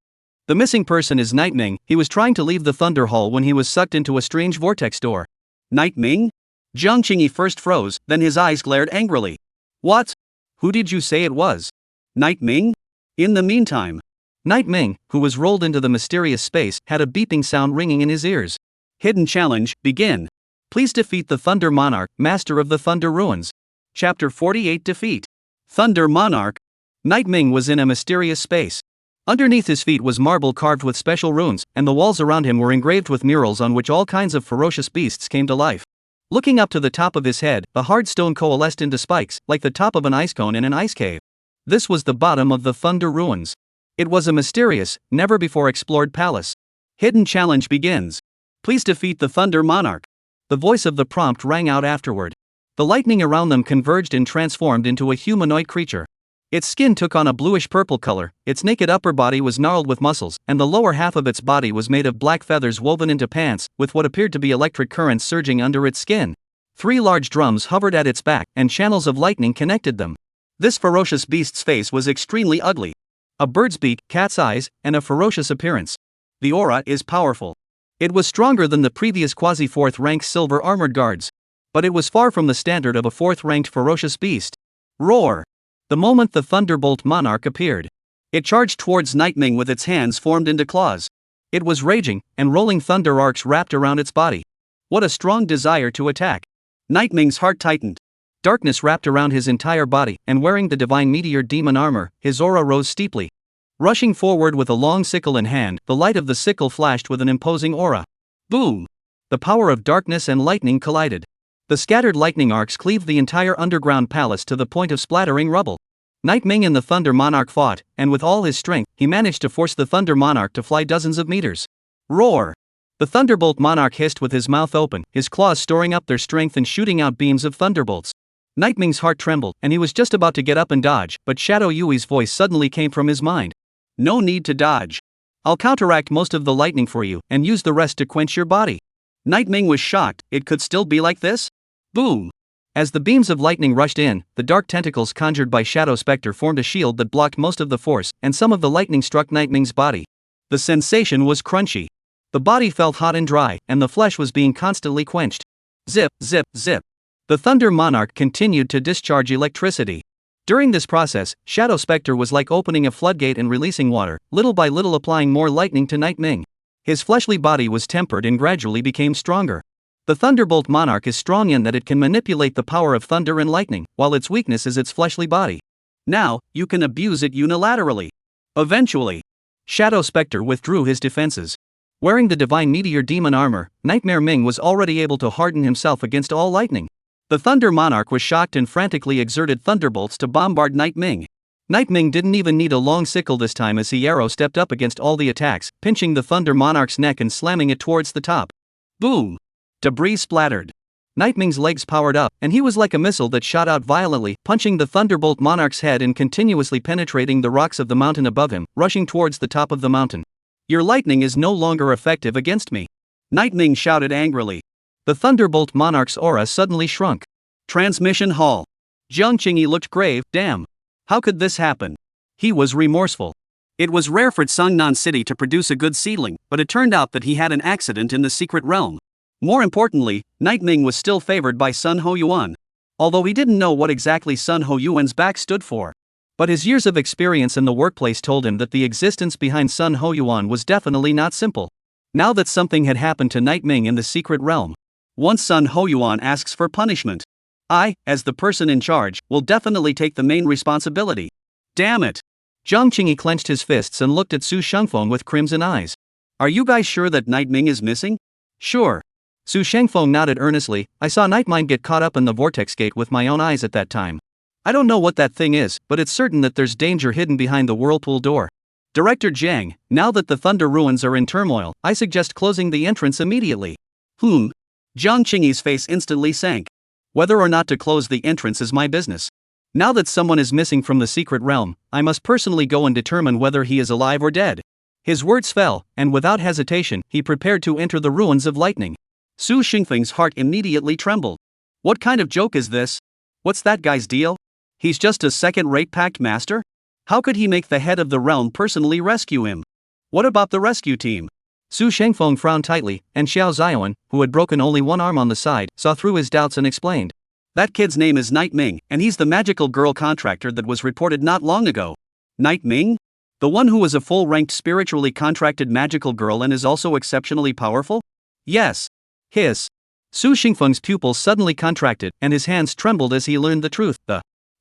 S1: The missing person is Night Ming. He was trying to leave the thunder hall when he was sucked into a strange vortex door. Night Ming? Jiang Qingyi first froze, then his eyes glared angrily. What? Who did you say it was? Night Ming? In the meantime, Night Ming, who was rolled into the mysterious space, had a beeping sound ringing in his ears. Hidden challenge, begin. Please defeat the Thunder Monarch, master of the Thunder Ruins. Chapter 48 Defeat. Thunder Monarch. Night Ming was in a mysterious space. Underneath his feet was marble carved with special runes, and the walls around him were engraved with murals on which all kinds of ferocious beasts came to life. Looking up to the top of his head, the hard stone coalesced into spikes, like the top of an ice cone in an ice cave. This was the bottom of the Thunder Ruins. It was a mysterious, never-before-explored palace. Hidden challenge begins. Please defeat the Thunder Monarch. The voice of the prompt rang out afterward. The lightning around them converged and transformed into a humanoid creature. Its skin took on a bluish-purple color, its naked upper body was gnarled with muscles, and the lower half of its body was made of black feathers woven into pants, with what appeared to be electric currents surging under its skin. 3 large drums hovered at its back, and channels of lightning connected them. This ferocious beast's face was extremely ugly. A bird's beak, cat's eyes, and a ferocious appearance. The aura is powerful. It was stronger than the previous quasi-4th-ranked silver armored guards. But it was far from the standard of a 4th-ranked ferocious beast. Roar! The moment the Thunderbolt Monarch appeared, it charged towards Night Ming with its hands formed into claws. It was raging, and rolling thunder arcs wrapped around its body. What a strong desire to attack! Night Ming's heart tightened. Darkness wrapped around his entire body, and wearing the divine meteor demon armor, his aura rose steeply. Rushing forward with a long sickle in hand, the light of the sickle flashed with an imposing aura. Boom! The power of darkness and lightning collided. The scattered lightning arcs cleaved the entire underground palace to the point of splattering rubble. Night Ming and the Thunder Monarch fought, and with all his strength, he managed to force the Thunder Monarch to fly dozens of meters. Roar! The Thunderbolt Monarch hissed with his mouth open, his claws storing up their strength and shooting out beams of thunderbolts. Night Ming's heart trembled, and he was just about to get up and dodge, but Shadow Yui's voice suddenly came from his mind. No need to dodge. I'll counteract most of the lightning for you, and use the rest to quench your body. Night Ming was shocked, it could still be like this? Boom! As the beams of lightning rushed in, the dark tentacles conjured by Shadow Spectre formed a shield that blocked most of the force, and some of the lightning struck Night Ming's body. The sensation was crunchy. The body felt hot and dry, and the flesh was being constantly quenched. Zip, zip, zip. The Thunder Monarch continued to discharge electricity. During this process, Shadow Spectre was like opening a floodgate and releasing water, little by little applying more lightning to Night Ming. His fleshly body was tempered and gradually became stronger. The Thunderbolt Monarch is strong in that it can manipulate the power of thunder and lightning, while its weakness is its fleshly body. Now, you can abuse it unilaterally. Eventually, Shadow Spectre withdrew his defenses. Wearing the Divine Meteor Demon armor, Nightmare Ming was already able to harden himself against all lightning. The Thunder Monarch was shocked and frantically exerted thunderbolts to bombard Night Ming. Night Ming didn't even need a long sickle this time as he arrow stepped up against all the attacks, pinching the Thunder Monarch's neck and slamming it towards the top. Boom! Debris splattered. Night Ming's legs powered up, and he was like a missile that shot out violently, punching the Thunderbolt Monarch's head and continuously penetrating the rocks of the mountain above him, rushing towards the top of the mountain. Your lightning is no longer effective against me. Night Ming shouted angrily. The Thunderbolt Monarch's aura suddenly shrunk. Transmission Hall. Jiang Qingyi looked grave. Damn. How could this happen? He was remorseful. It was rare for Tsangnan City to produce a good seedling, but it turned out that he had an accident in the secret realm. More importantly, Night Ming was still favored by Sun Ho Yuan. Although he didn't know what exactly Sun Ho Yuan's back stood for. But his years of experience in the workplace told him that the existence behind Sun Ho Yuan was definitely not simple. Now that something had happened to Night Ming in the secret realm, once Sun Ho Yuan asks for punishment, I, as the person in charge, will definitely take the main responsibility. Damn it! Jiang Qingyi clenched his fists and looked at Su Shengfeng with crimson eyes. Are you guys sure that Night Ming is missing? Sure. Su Shengfeng nodded earnestly. I saw Night Ming get caught up in the vortex gate with my own eyes at that time. I don't know what that thing is, but it's certain that there's danger hidden behind the whirlpool door. Director Jiang, now that the Thunder Ruins are in turmoil, I suggest closing the entrance immediately. Jiang Qingyi's face instantly sank. Whether or not to close the entrance is my business. Now that someone is missing from the secret realm, I must personally go and determine whether he is alive or dead. His words fell, and without hesitation, he prepared to enter the ruins of lightning. Su Shengfeng's heart immediately trembled. What kind of joke is this? What's that guy's deal? He's just a second-rate pact master? How could he make the head of the realm personally rescue him? What about the rescue team? Su Shengfeng frowned tightly, and Xiao Ziyuan, who had broken only one arm on the side, saw through his doubts and explained. That kid's name is Night Ming, and he's the magical girl contractor that was reported not long ago. Night Ming? The one who was a full-ranked spiritually contracted magical girl and is also exceptionally powerful? Yes. Hiss. Su Shengfeng's pupils suddenly contracted, and his hands trembled as he learned the truth.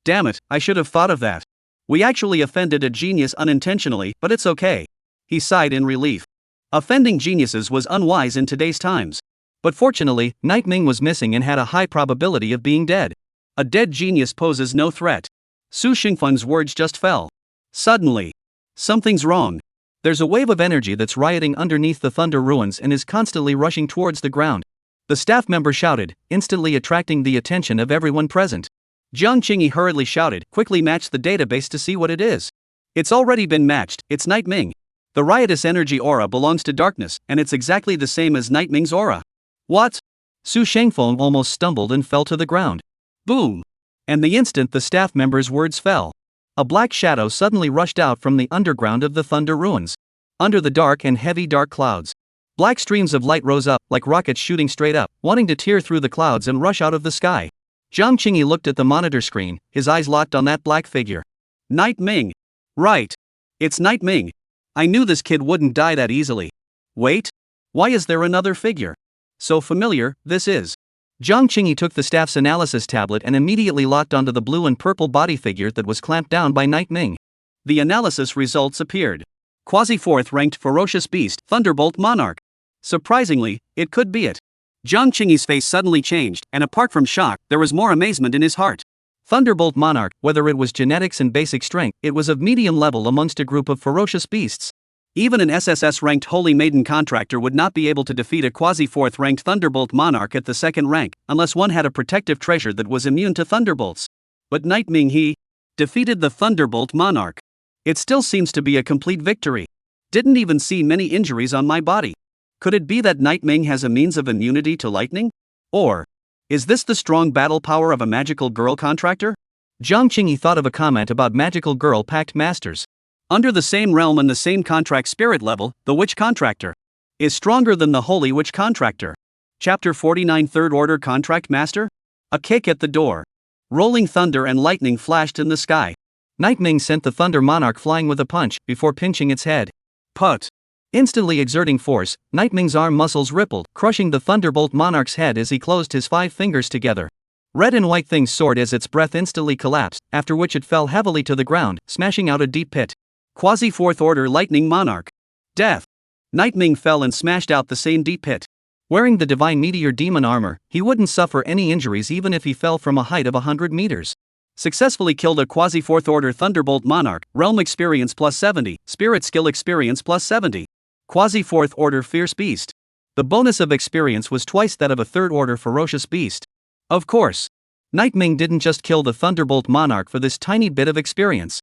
S1: Damn it, I should have thought of that. We actually offended a genius unintentionally, but it's okay. He sighed in relief. Offending geniuses was unwise in today's times. But fortunately, Night Ming was missing and had a high probability of being dead. A dead genius poses no threat. Su Shengfeng's words just fell. Suddenly. Something's wrong. There's a wave of energy that's rioting underneath the Thunder Ruins and is constantly rushing towards the ground. The staff member shouted, instantly attracting the attention of everyone present. Jiang Qingyi hurriedly shouted, quickly match the database to see what it is. It's already been matched, it's Night Ming. The riotous energy aura belongs to darkness, and it's exactly the same as Night Ming's aura. What? Su Shengfeng almost stumbled and fell to the ground. Boom! And the instant the staff member's words fell, a black shadow suddenly rushed out from the underground of the Thunder Ruins. Under the dark and heavy dark clouds, black streams of light rose up, like rockets shooting straight up, wanting to tear through the clouds and rush out of the sky. Jiang Qingyi looked at the monitor screen, his eyes locked on that black figure. Night Ming. Right. It's Night Ming. I knew this kid wouldn't die that easily. Wait. Why is there another figure? So familiar, this is. Jiang Qingyi took the staff's analysis tablet and immediately locked onto the blue and purple body figure that was clamped down by Night Ming. The analysis results appeared. Quasi-4th ranked ferocious beast, Thunderbolt Monarch. Surprisingly, it could be it. Jiang Qingyi's face suddenly changed, and apart from shock, there was more amazement in his heart. Thunderbolt Monarch, whether it was genetics and basic strength, it was of medium level amongst a group of ferocious beasts. Even an SSS-ranked Holy Maiden contractor would not be able to defeat a quasi-4th ranked Thunderbolt Monarch at the second rank, unless one had a protective treasure that was immune to thunderbolts. But Night Ming he defeated the Thunderbolt Monarch. It still seems to be a complete victory. Didn't even see many injuries on my body. Could it be that Night Ming has a means of immunity to lightning? Or is this the strong battle power of a magical girl contractor? Jiang Qingyi thought of a comment about magical girl pact masters. Under the same realm and the same contract spirit level, the witch contractor is stronger than the holy witch contractor. Chapter 49 Third Order Contract Master? A kick at the door. Rolling thunder and lightning flashed in the sky. Night Ming sent the Thunder Monarch flying with a punch, before pinching its head. Put! Instantly exerting force, Night Ming's arm muscles rippled, crushing the Thunderbolt Monarch's head as he closed his 5 fingers together. Red and white things soared as its breath instantly collapsed, after which it fell heavily to the ground, smashing out a deep pit. Quasi-4th Order Lightning Monarch. Death. Night Ming fell and smashed out the same deep pit. Wearing the Divine Meteor Demon armor, he wouldn't suffer any injuries even if he fell from a height of 100 meters. Successfully killed a quasi 4th order Thunderbolt Monarch, Realm Experience plus 70, Spirit Skill Experience plus 70. Quasi 4th order Fierce Beast. The bonus of experience was twice that of a 3rd order Ferocious Beast. Of course, Nightming didn't just kill the Thunderbolt Monarch for this tiny bit of experience.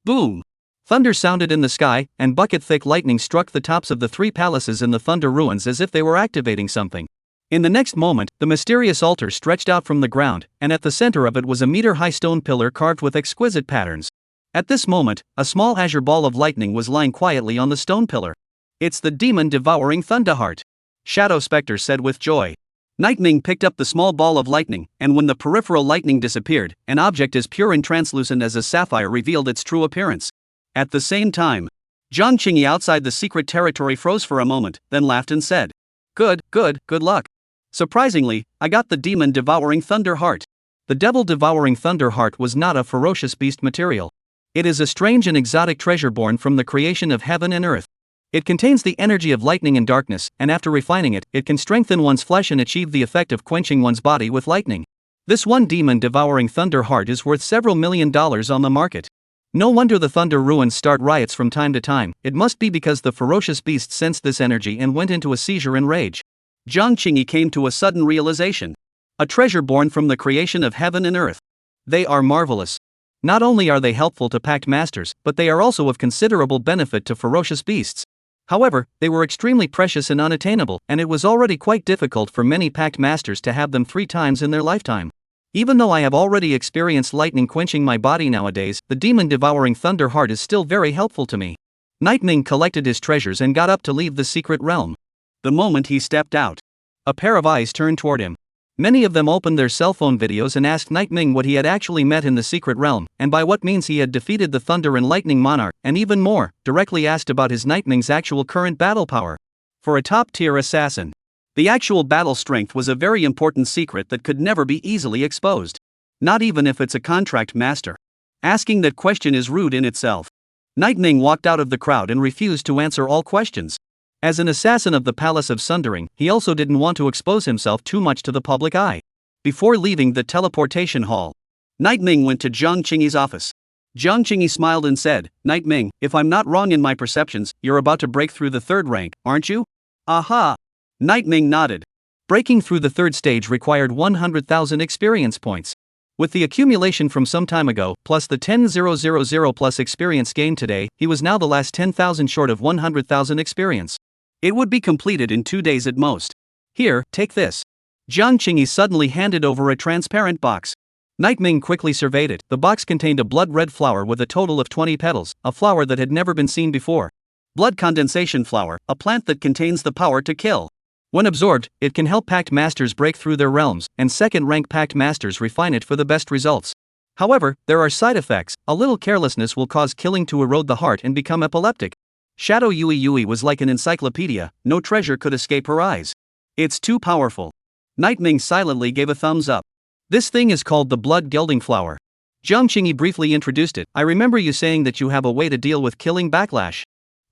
S1: Boom! Thunder sounded in the sky, and bucket-thick lightning struck the tops of the 3 palaces in the Thunder Ruins as if they were activating something. In the next moment, the mysterious altar stretched out from the ground, and at the center of it was a meter-high stone pillar carved with exquisite patterns. At this moment, a small azure ball of lightning was lying quietly on the stone pillar. "It's the demon devouring Thunderheart," Shadow Spectre said with joy. Nightming picked up the small ball of lightning, and when the peripheral lightning disappeared, an object as pure and translucent as a sapphire revealed its true appearance. At the same time, Zhang Qingyi outside the secret territory froze for a moment, then laughed and said, Good luck. Surprisingly, I got the demon devouring Thunder Heart." The devil devouring Thunder Heart was not a ferocious beast material. It is a strange and exotic treasure born from the creation of heaven and earth. It contains the energy of lightning and darkness, and after refining it, it can strengthen one's flesh and achieve the effect of quenching one's body with lightning. This one demon devouring Thunder Heart is worth several $1 million on the market. No wonder the Thunder Ruins start riots from time to time. It must be because the ferocious beast sensed this energy and went into a seizure in rage. Zhang Qingyi came to a sudden realization. A treasure born from the creation of heaven and earth. They are marvelous. Not only are they helpful to pact masters, but they are also of considerable benefit to ferocious beasts. However, they were extremely precious and unattainable, and it was already quite difficult for many pact masters to have them 3 times in their lifetime. Even though I have already experienced lightning quenching my body nowadays, the demon devouring Thunder Heart is still very helpful to me. Nightming collected his treasures and got up to leave the secret realm. The moment he stepped out, a pair of eyes turned toward him. Many of them opened their cell phone videos and asked Nightming what he had actually met in the secret realm, and by what means he had defeated the Thunder and Lightning Monarch, and even more, directly asked about his Nightming's actual current battle power. For a top-tier assassin, the actual battle strength was a very important secret that could never be easily exposed. Not even if it's a contract master. Asking that question is rude in itself. Nightming walked out of the crowd and refused to answer all questions. As an assassin of the Palace of Sundering, he also didn't want to expose himself too much to the public eye. Before leaving the teleportation hall, Nightming went to Zhang Qingyi's office. Zhang Qingyi smiled and said, "Nightming, if I'm not wrong in my perceptions, you're about to break through the 3rd rank, aren't you?" "Aha!" Nightming nodded. Breaking through the 3rd stage required 100,000 experience points. With the accumulation from some time ago, plus the 10,000 plus experience gained today, he was now the last 10,000 short of 100,000 experience. It would be completed in 2 days at most. "Here, take this." Zhang Qingyi suddenly handed over a transparent box. Nightming quickly surveyed it. The box contained a blood-red flower with a total of 20 petals, a flower that had never been seen before. Blood condensation flower, a plant that contains the power to kill. When absorbed, it can help pact masters break through their realms, and second-rank pact masters refine it for the best results. However, there are side effects. A little carelessness will cause killing to erode the heart and become epileptic. Shadow Yui was like an encyclopedia, no treasure could escape her eyes. "It's too powerful." Nightming silently gave a thumbs up. "This thing is called the blood gilding flower." Zhang Qingyi briefly introduced it. "I remember you saying that you have a way to deal with killing backlash.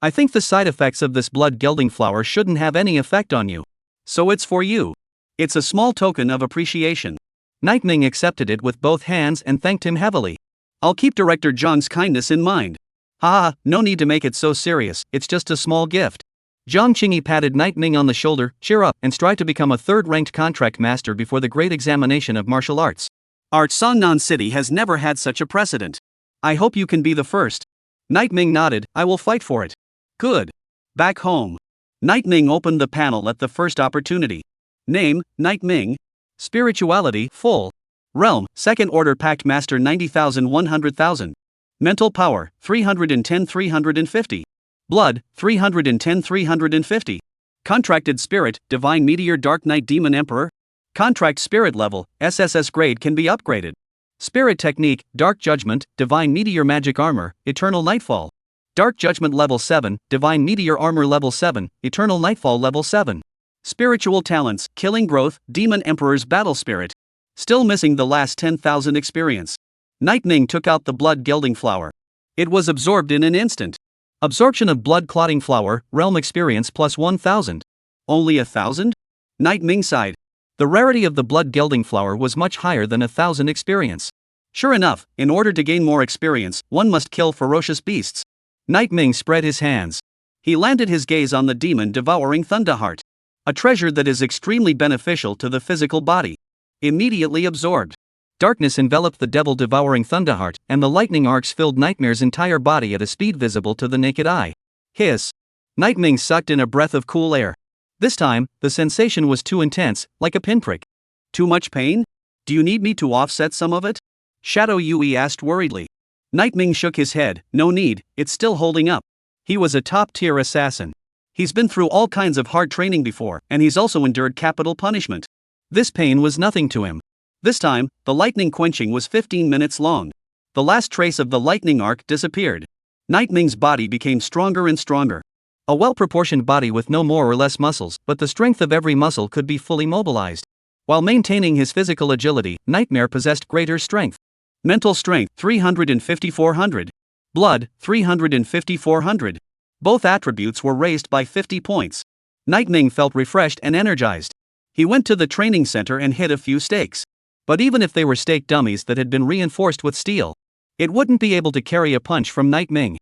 S1: I think the side effects of this blood gilding flower shouldn't have any effect on you. So it's for you. It's a small token of appreciation." Nightming accepted it with both hands and thanked him heavily. "I'll keep Director Zhang's kindness in mind." "Haha, no need to make it so serious, it's just a small gift." Zhang Qingyi patted Nightming on the shoulder. "Cheer up, and strive to become a 3rd-ranked contract master before the great examination of martial arts. Art Songnan City has never had such a precedent. I hope you can be the first." Nightming nodded. "I will fight for it." "Good." Back home, Nightming opened the panel at the first opportunity. Name, Nightming. Spirituality, full. Realm, 2nd Order Pact Master 90,000 100,000. Mental power, 310 350. Blood, 310 350. Contracted spirit, Divine Meteor Dark Knight Demon Emperor. Contract spirit level, SSS grade can be upgraded. Spirit technique, Dark Judgment, Divine Meteor Magic Armor, Eternal Nightfall. Dark Judgment level 7, Divine Meteor Armor level 7, Eternal Nightfall level 7. Spiritual talents, Killing Growth, Demon Emperor's Battle Spirit. Still missing the last 10,000 experience. Nightming took out the blood gilding flower. It was absorbed in an instant. Absorption of blood clotting flower, realm experience plus 1,000. Only 1,000? Night Ming sighed. The rarity of the blood-gelding flower was much higher than 1,000 experience. Sure enough, in order to gain more experience, one must kill ferocious beasts. Night Ming spread his hands. He landed his gaze on the demon-devouring Thunderheart. A treasure that is extremely beneficial to the physical body. Immediately absorbed. Darkness enveloped the devil-devouring Thunderheart, and the lightning arcs filled Nightmare's entire body at a speed visible to the naked eye. Hiss. Night Ming sucked in a breath of cool air. This time, the sensation was too intense, like a pinprick. Too much pain? Do you need me to offset some of it? Shadow Yui asked worriedly. Night Ming shook his head. No need, it's still holding up. He was a top-tier assassin. He's been through all kinds of hard training before, and he's also endured capital punishment. This pain was nothing to him. This time, the lightning quenching was 15 minutes long. The last trace of the lightning arc disappeared. Night Ming's body became stronger and stronger. A well-proportioned body with no more or less muscles, but the strength of every muscle could be fully mobilized. While maintaining his physical agility, Nightmare possessed greater strength. Mental strength 350-400. Blood 350-400. Both attributes were raised by 50 points. Night Ming felt refreshed and energized. He went to the training center and hit a few stakes. But even if they were stake dummies that had been reinforced with steel, it wouldn't be able to carry a punch from Night Ming.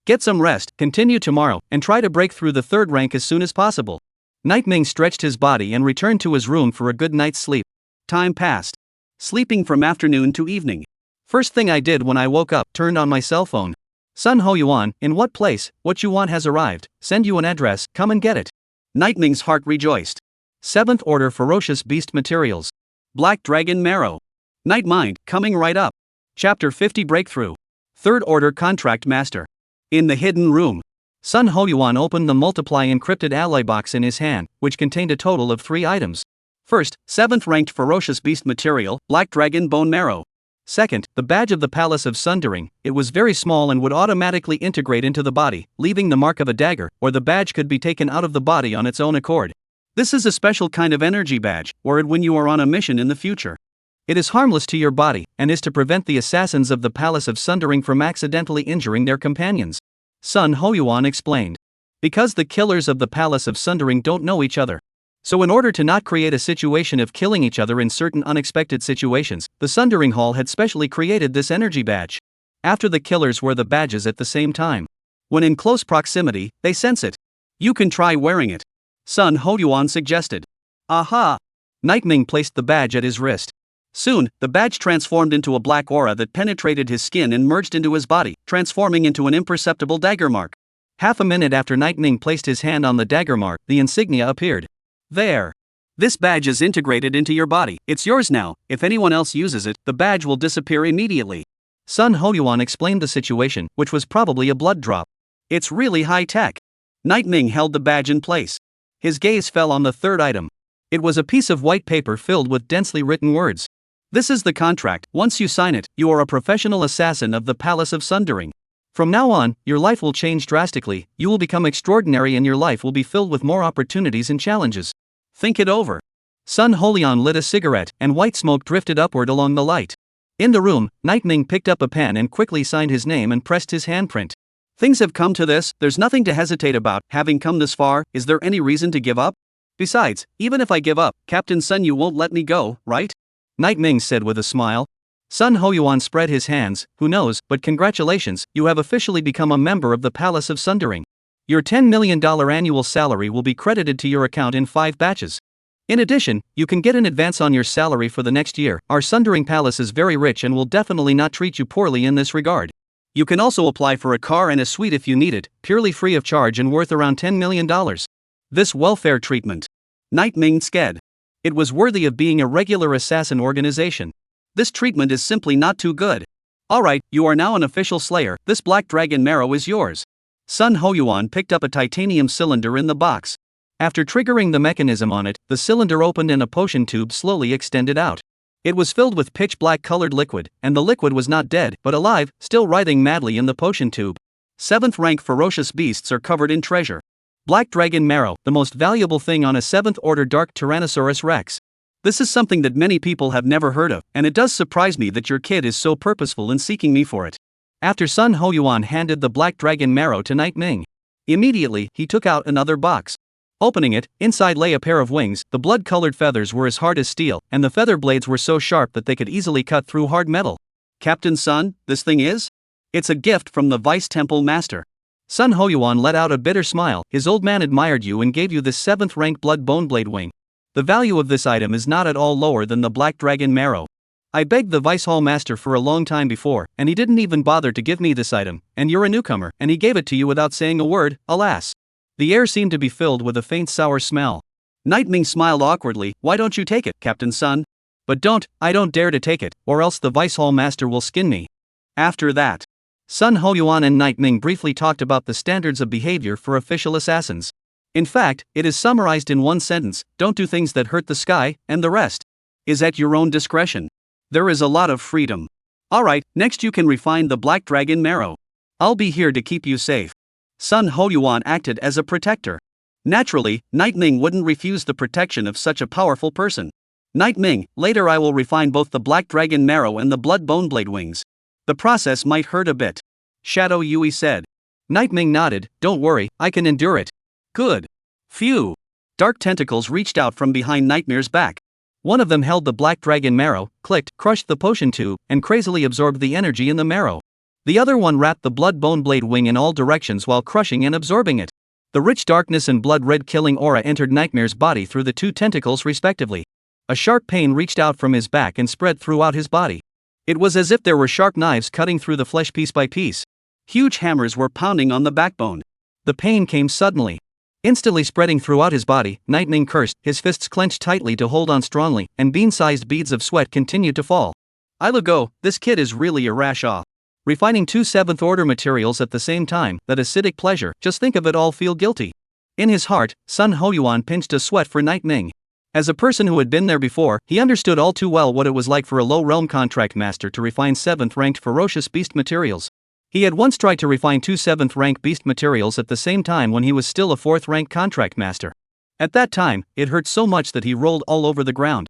S1: Get some rest, continue tomorrow, and try to break through the third rank as soon as possible. Night Ming stretched his body and returned to his room for a good night's sleep. Time passed. Sleeping from afternoon to evening. First thing I did when I woke up, turned on my cell phone. Sun Ho Yuan, in what place? What you want has arrived. Send you an address, come and get it. Night Ming's heart rejoiced. 7th Order Ferocious Beast Materials. Black Dragon Marrow. Night Mind, coming right up. Chapter 50 Breakthrough. 3rd Order Contract Master. In the hidden room. Sun Ho Yuan opened the multiply encrypted alloy box in his hand, which contained a total of 3 items. First, 7th ranked ferocious beast material, Black Dragon Bone Marrow. Second, the badge of the Palace of Sundering. It was very small and would automatically integrate into the body, leaving the mark of a dagger, or the badge could be taken out of the body on its own accord. This is a special kind of energy badge, worn when you are on a mission in the future. It is harmless to your body, and is to prevent the assassins of the Palace of Sundering from accidentally injuring their companions. Sun Ho Yuan explained. Because the killers of the Palace of Sundering don't know each other. So in order to not create a situation of killing each other in certain unexpected situations, the Sundering Hall had specially created this energy badge. After the killers wear the badges at the same time. When in close proximity, they sense it. You can try wearing it. Sun Ho Yuan suggested. Aha! Night Ming placed the badge at his wrist. Soon, the badge transformed into a black aura that penetrated his skin and merged into his body, transforming into an imperceptible dagger mark. Half a minute after Night Ming placed his hand on the dagger mark, the insignia appeared. There. This badge is integrated into your body. It's yours now. If anyone else uses it, the badge will disappear immediately. Sun Ho Yuan explained the situation, which was probably a blood drop. It's really high tech. Night Ming held the badge in place. His gaze fell on the third item. It was a piece of white paper filled with densely written words. This is the contract. Once you sign it, you are a professional assassin of the Palace of Sundering. From now on, your life will change drastically, you will become extraordinary and your life will be filled with more opportunities and challenges. Think it over. Sun Ho Yuan lit a cigarette, and white smoke drifted upward along the light. In the room, Night Ming picked up a pen and quickly signed his name and pressed his handprint. Things have come to this, there's nothing to hesitate about. Having come this far, is there any reason to give up? Besides, even if I give up, Captain Sun you won't let me go, right? Night Ming said with a smile. Sun Ho Yuan spread his hands. Who knows, but congratulations, you have officially become a member of the Palace of Sundering. Your $10 million annual salary will be credited to your account in 5 batches. In addition, you can get an advance on your salary for the next year. Our Sundering Palace is very rich and will definitely not treat you poorly in this regard. You can also apply for a car and a suite if you need it, purely free of charge and worth around $10 million. This welfare treatment. Night Ming sked. It was worthy of being a regular assassin organization. This treatment is simply not too good. Alright, you are now an official slayer, this Black Dragon Marrow is yours. Sun Ho Yuan picked up a titanium cylinder in the box. After triggering the mechanism on it, the cylinder opened and a potion tube slowly extended out. It was filled with pitch black colored liquid, and the liquid was not dead, but alive, still writhing madly in the potion tube. 7th rank ferocious beasts are covered in treasure. Black Dragon Marrow, the most valuable thing on a 7th order Dark Tyrannosaurus Rex. This is something that many people have never heard of, and it does surprise me that your kid is so purposeful in seeking me for it. After Sun Ho Yuan handed the Black Dragon Marrow to Night Ming. Immediately, he took out another box. Opening it, inside lay a pair of wings. The blood-colored feathers were as hard as steel, and the feather blades were so sharp that they could easily cut through hard metal. Captain Sun, this thing is? It's a gift from the Vice Temple Master. Sun Hoyuan let out a bitter smile. His old man admired you and gave you this 7th rank blood bone blade wing. The value of this item is not at all lower than the Black Dragon Marrow. I begged the Vice Hall Master for a long time before, and he didn't even bother to give me this item, and you're a newcomer, and he gave it to you without saying a word, alas. The air seemed to be filled with a faint sour smell. Nightming smiled awkwardly. Why don't you take it, Captain Sun? But I don't dare to take it, or else the Vice Hall Master will skin me. After that, Sun Hoyuan and Nightming briefly talked about the standards of behavior for official assassins. In fact, it is summarized in one sentence: don't do things that hurt the sky, and the rest is at your own discretion. There is a lot of freedom. Alright, next you can refine the Black Dragon Marrow. I'll be here to keep you safe. Sun Hoyuan acted as a protector. Naturally, Nightming wouldn't refuse the protection of such a powerful person. Nightming, later I will refine both the Black Dragon Marrow and the Blood Bone Blade wings. The process might hurt a bit. Shadow Yui said. Nightming nodded. Don't worry, I can endure it. Good. Phew. Dark tentacles reached out from behind Nightmare's back. One of them held the Black Dragon Marrow, clicked, crushed the potion tube, and crazily absorbed the energy in the marrow. The other one wrapped the Blood Bone Blade wing in all directions while crushing and absorbing it. The rich darkness and blood-red killing aura entered Nightmare's body through the 2 tentacles respectively. A sharp pain reached out from his back and spread throughout his body. It was as if there were sharp knives cutting through the flesh piece by piece. Huge hammers were pounding on the backbone. The pain came suddenly. Instantly spreading throughout his body, Nightming cursed, his fists clenched tightly to hold on strongly, and bean-sized beads of sweat continued to fall. I'll go, this kid is really a rash-off. Refining 2 7th order materials at the same time, that acidic pleasure, just think of it all, feel guilty. In his heart, Sun Hoyuan pinched a sweat for Nightming. As a person who had been there before, he understood all too well what it was like for a low-realm contract master to refine 7th ranked ferocious beast materials. He had once tried to refine 2 7th rank beast materials at the same time when he was still a 4th rank contract master. At that time, it hurt so much that he rolled all over the ground.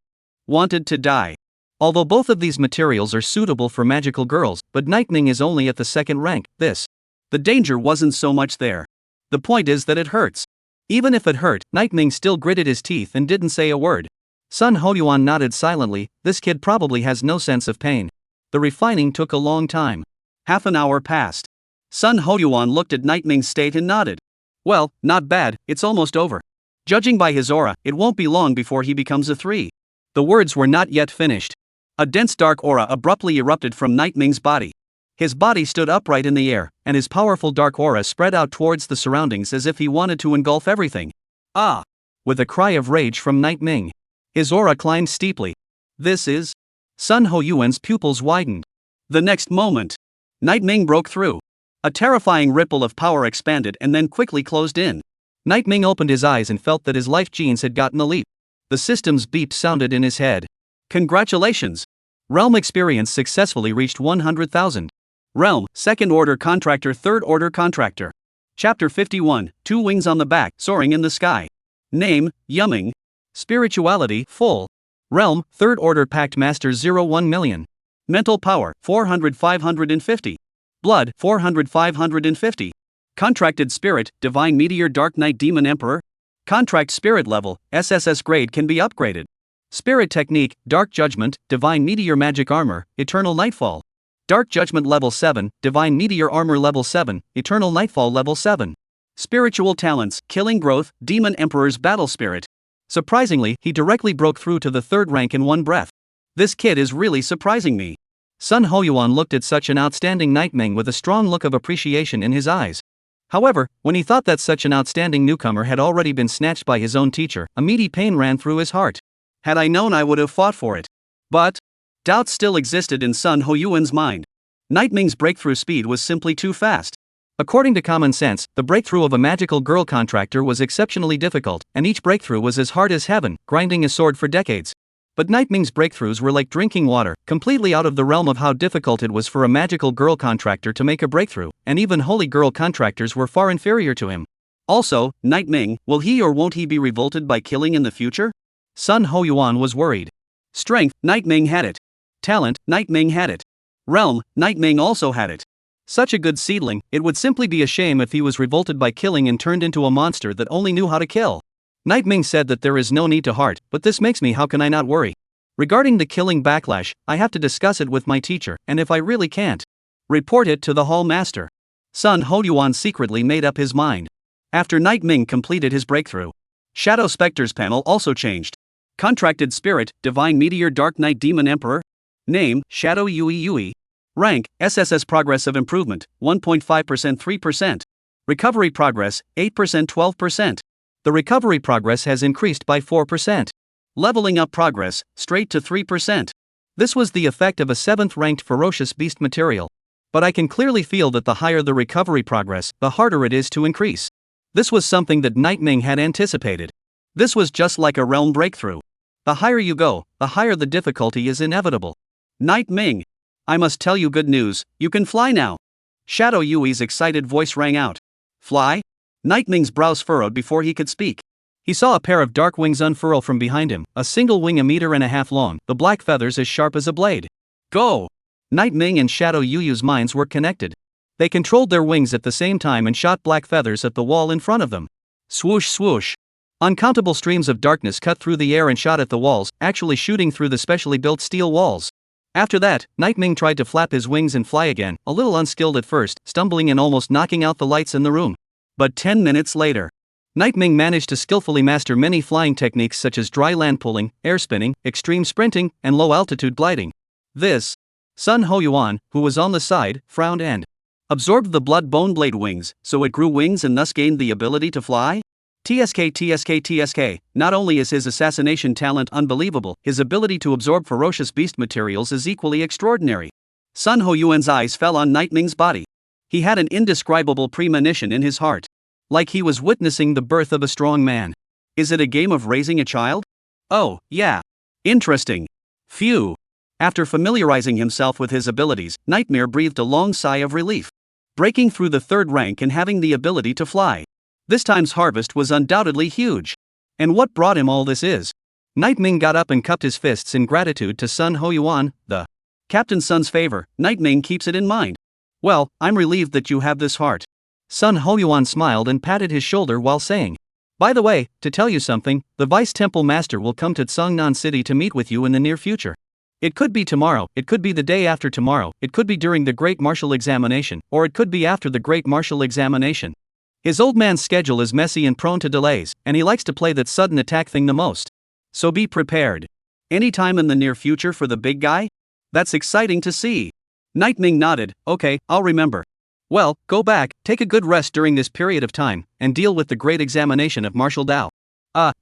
S1: Wanted to die. Although both of these materials are suitable for magical girls, but Nightming is only at the 2nd rank, the danger wasn't so much there. The point is that it hurts. Even if it hurt, Nightming still gritted his teeth and didn't say a word. Sun Hoyuan nodded silently. This kid probably has no sense of pain. The refining took a long time. Half an hour passed. Sun Hoyuan looked at Nightming's state and nodded. Well, not bad, it's almost over. Judging by his aura, it won't be long before he becomes a 3. The words were not yet finished. A dense dark aura abruptly erupted from Nightming's body. His body stood upright in the air, and his powerful dark aura spread out towards the surroundings as if he wanted to engulf everything. Ah! With a cry of rage from Nightming. His aura climbed steeply. This is... Sun Hoyuan's pupils widened. The next moment, Nightming broke through. A terrifying ripple of power expanded and then quickly closed in. Nightming opened his eyes and felt that his life genes had gotten a leap. The system's beep sounded in his head. Congratulations! Realm experience successfully reached 100,000. Realm, 2nd order contractor, 3rd order contractor. Chapter 51, 2 wings on the back, soaring in the sky. Name, Yumming. Spirituality, full. Realm, 3rd order pact master 01 million. Mental power, 400-550. Blood, 400-550. Contracted spirit, divine meteor, dark knight, demon emperor. Contract spirit level, SSS grade can be upgraded. Spirit technique, dark judgment, divine meteor, magic armor, eternal nightfall. Dark judgment level 7, divine meteor armor level 7, eternal nightfall level 7. Spiritual talents, killing growth, demon emperor's battle spirit. Surprisingly, he directly broke through to the 3rd rank in one breath. This kid is really surprising me. Sun Hoyuan looked at such an outstanding Nightming with a strong look of appreciation in his eyes. However, when he thought that such an outstanding newcomer had already been snatched by his own teacher, a meaty pain ran through his heart. Had I known, I would have fought for it. But doubts still existed in Sun Hoyuan's mind. Nightming's breakthrough speed was simply too fast. According to common sense, the breakthrough of a magical girl contractor was exceptionally difficult, and each breakthrough was as hard as heaven, grinding a sword for decades. But Nightming's breakthroughs were like drinking water, completely out of the realm of how difficult it was for a magical girl contractor to make a breakthrough, and even holy girl contractors were far inferior to him. Also, Nightming, will he or won't he be revolted by killing in the future? Sun Hoyuan was worried. Strength, Nightming had it. Talent, Nightming had it. Realm, Nightming also had it. Such a good seedling, it would simply be a shame if he was revolted by killing and turned into a monster that only knew how to kill. Night Ming said that there is no need to heart, but this makes me, how can I not worry? Regarding the killing backlash, I have to discuss it with my teacher, and if I really can't, report it to the hall master. Sun Hoyuan secretly made up his mind. After Night Ming completed his breakthrough, Shadow Spectre's panel also changed. Contracted Spirit, Divine Meteor Dark Knight Demon Emperor. Name, Shadow Yui Yui. Rank, SSS Progress of Improvement, 1.5% 3%. Recovery Progress, 8% 12%. The recovery progress has increased by 4%. Leveling up progress, straight to 3%. This was the effect of a 7th ranked ferocious beast material. But I can clearly feel that the higher the recovery progress, the harder it is to increase. This was something that Night Ming had anticipated. This was just like a realm breakthrough. The higher you go, the higher the difficulty is inevitable. Night Ming, I must tell you good news, you can fly now. Shadow Yui's excited voice rang out. Fly? Night Ming's brows furrowed before he could speak. He saw a pair of dark wings unfurl from behind him, a single wing 1.5 meters long, the black feathers as sharp as a blade. Go! Night Ming and Shadow Yu's minds were connected. They controlled their wings at the same time and shot black feathers at the wall in front of them. Swoosh swoosh. Uncountable streams of darkness cut through the air and shot at the walls, actually shooting through the specially built steel walls. After that, Night Ming tried to flap his wings and fly again, a little unskilled at first, stumbling and almost knocking out the lights in the room. But 10 minutes later, Night Ming managed to skillfully master many flying techniques such as dry land pulling, air spinning, extreme sprinting, and low-altitude gliding. This, Sun Hoyuan, who was on the side, frowned and absorbed the blood bone blade wings, so it grew wings and thus gained the ability to fly? TSK. Not only is his assassination talent unbelievable, his ability to absorb ferocious beast materials is equally extraordinary. Sun Hoyuan's eyes fell on Night Ming's body. He had an indescribable premonition in his heart. Like he was witnessing the birth of a strong man. Is it a game of raising a child? Oh, yeah. Interesting. Phew. After familiarizing himself with his abilities, Nightmare breathed a long sigh of relief. Breaking through the 3rd rank and having the ability to fly. This time's harvest was undoubtedly huge. And what brought him all this is. Night Ming got up and cupped his fists in gratitude to Sun Hoyuan, the Captain Sun's favor. Night Ming keeps it in mind. Well, I'm relieved that you have this heart. Sun Hoyuan smiled and patted his shoulder while saying, by the way, to tell you something, the Vice Temple Master will come to Tsangnan City to meet with you in the near future. It could be tomorrow, it could be the day after tomorrow, it could be during the Great Martial Examination, or it could be after the Great Martial Examination. His old man's schedule is messy and prone to delays, and he likes to play that sudden attack thing the most. So be prepared. Any time in the near future for the big guy? That's exciting to see. Night Ming nodded. Okay, I'll remember. Well, go back, take a good rest during this period of time, and deal with the great examination of martial Dao.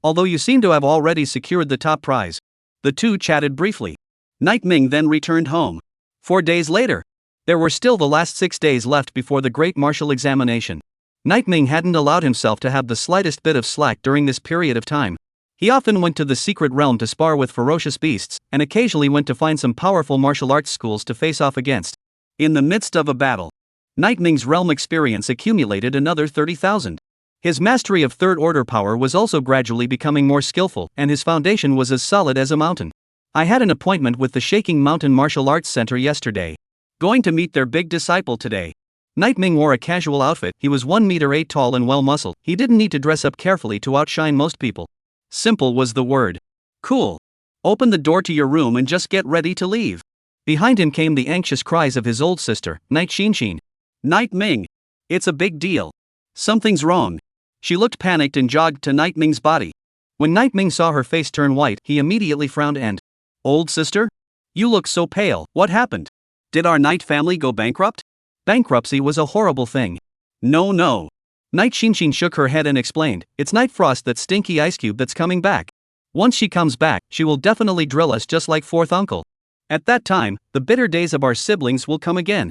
S1: Although you seem to have already secured the top prize. The two chatted briefly. Night Ming then returned home. 4 days later. There were still the last 6 days left before the great martial examination. Night Ming hadn't allowed himself to have the slightest bit of slack during this period of time. He often went to the secret realm to spar with ferocious beasts, and occasionally went to find some powerful martial arts schools to face off against. In the midst of a battle, Night Ming's realm experience accumulated another 30,000. His mastery of 3rd order power was also gradually becoming more skillful, and his foundation was as solid as a mountain. I had an appointment with the Shaking Mountain Martial Arts Center yesterday. Going to meet their big disciple today. Night Ming wore a casual outfit. He was 1 meter 8 tall and well muscled. He didn't need to dress up carefully to outshine most people. Simple was the word. Cool. Open the door to your room and just get ready to leave. Behind him came the anxious cries of his old sister, Night Xinshin. Night Ming. It's a big deal. Something's wrong. She looked panicked and jogged to Night Ming's body. When Night Ming saw her face turn white, he immediately frowned and, old sister? You look so pale, what happened? Did our Night family go bankrupt? Bankruptcy was a horrible thing. No. Night Xinshin shook her head and explained, it's Night Frost, that stinky ice cube that's coming back. Once she comes back, she will definitely drill us just like 4th uncle. At that time, the bitter days of our siblings will come again.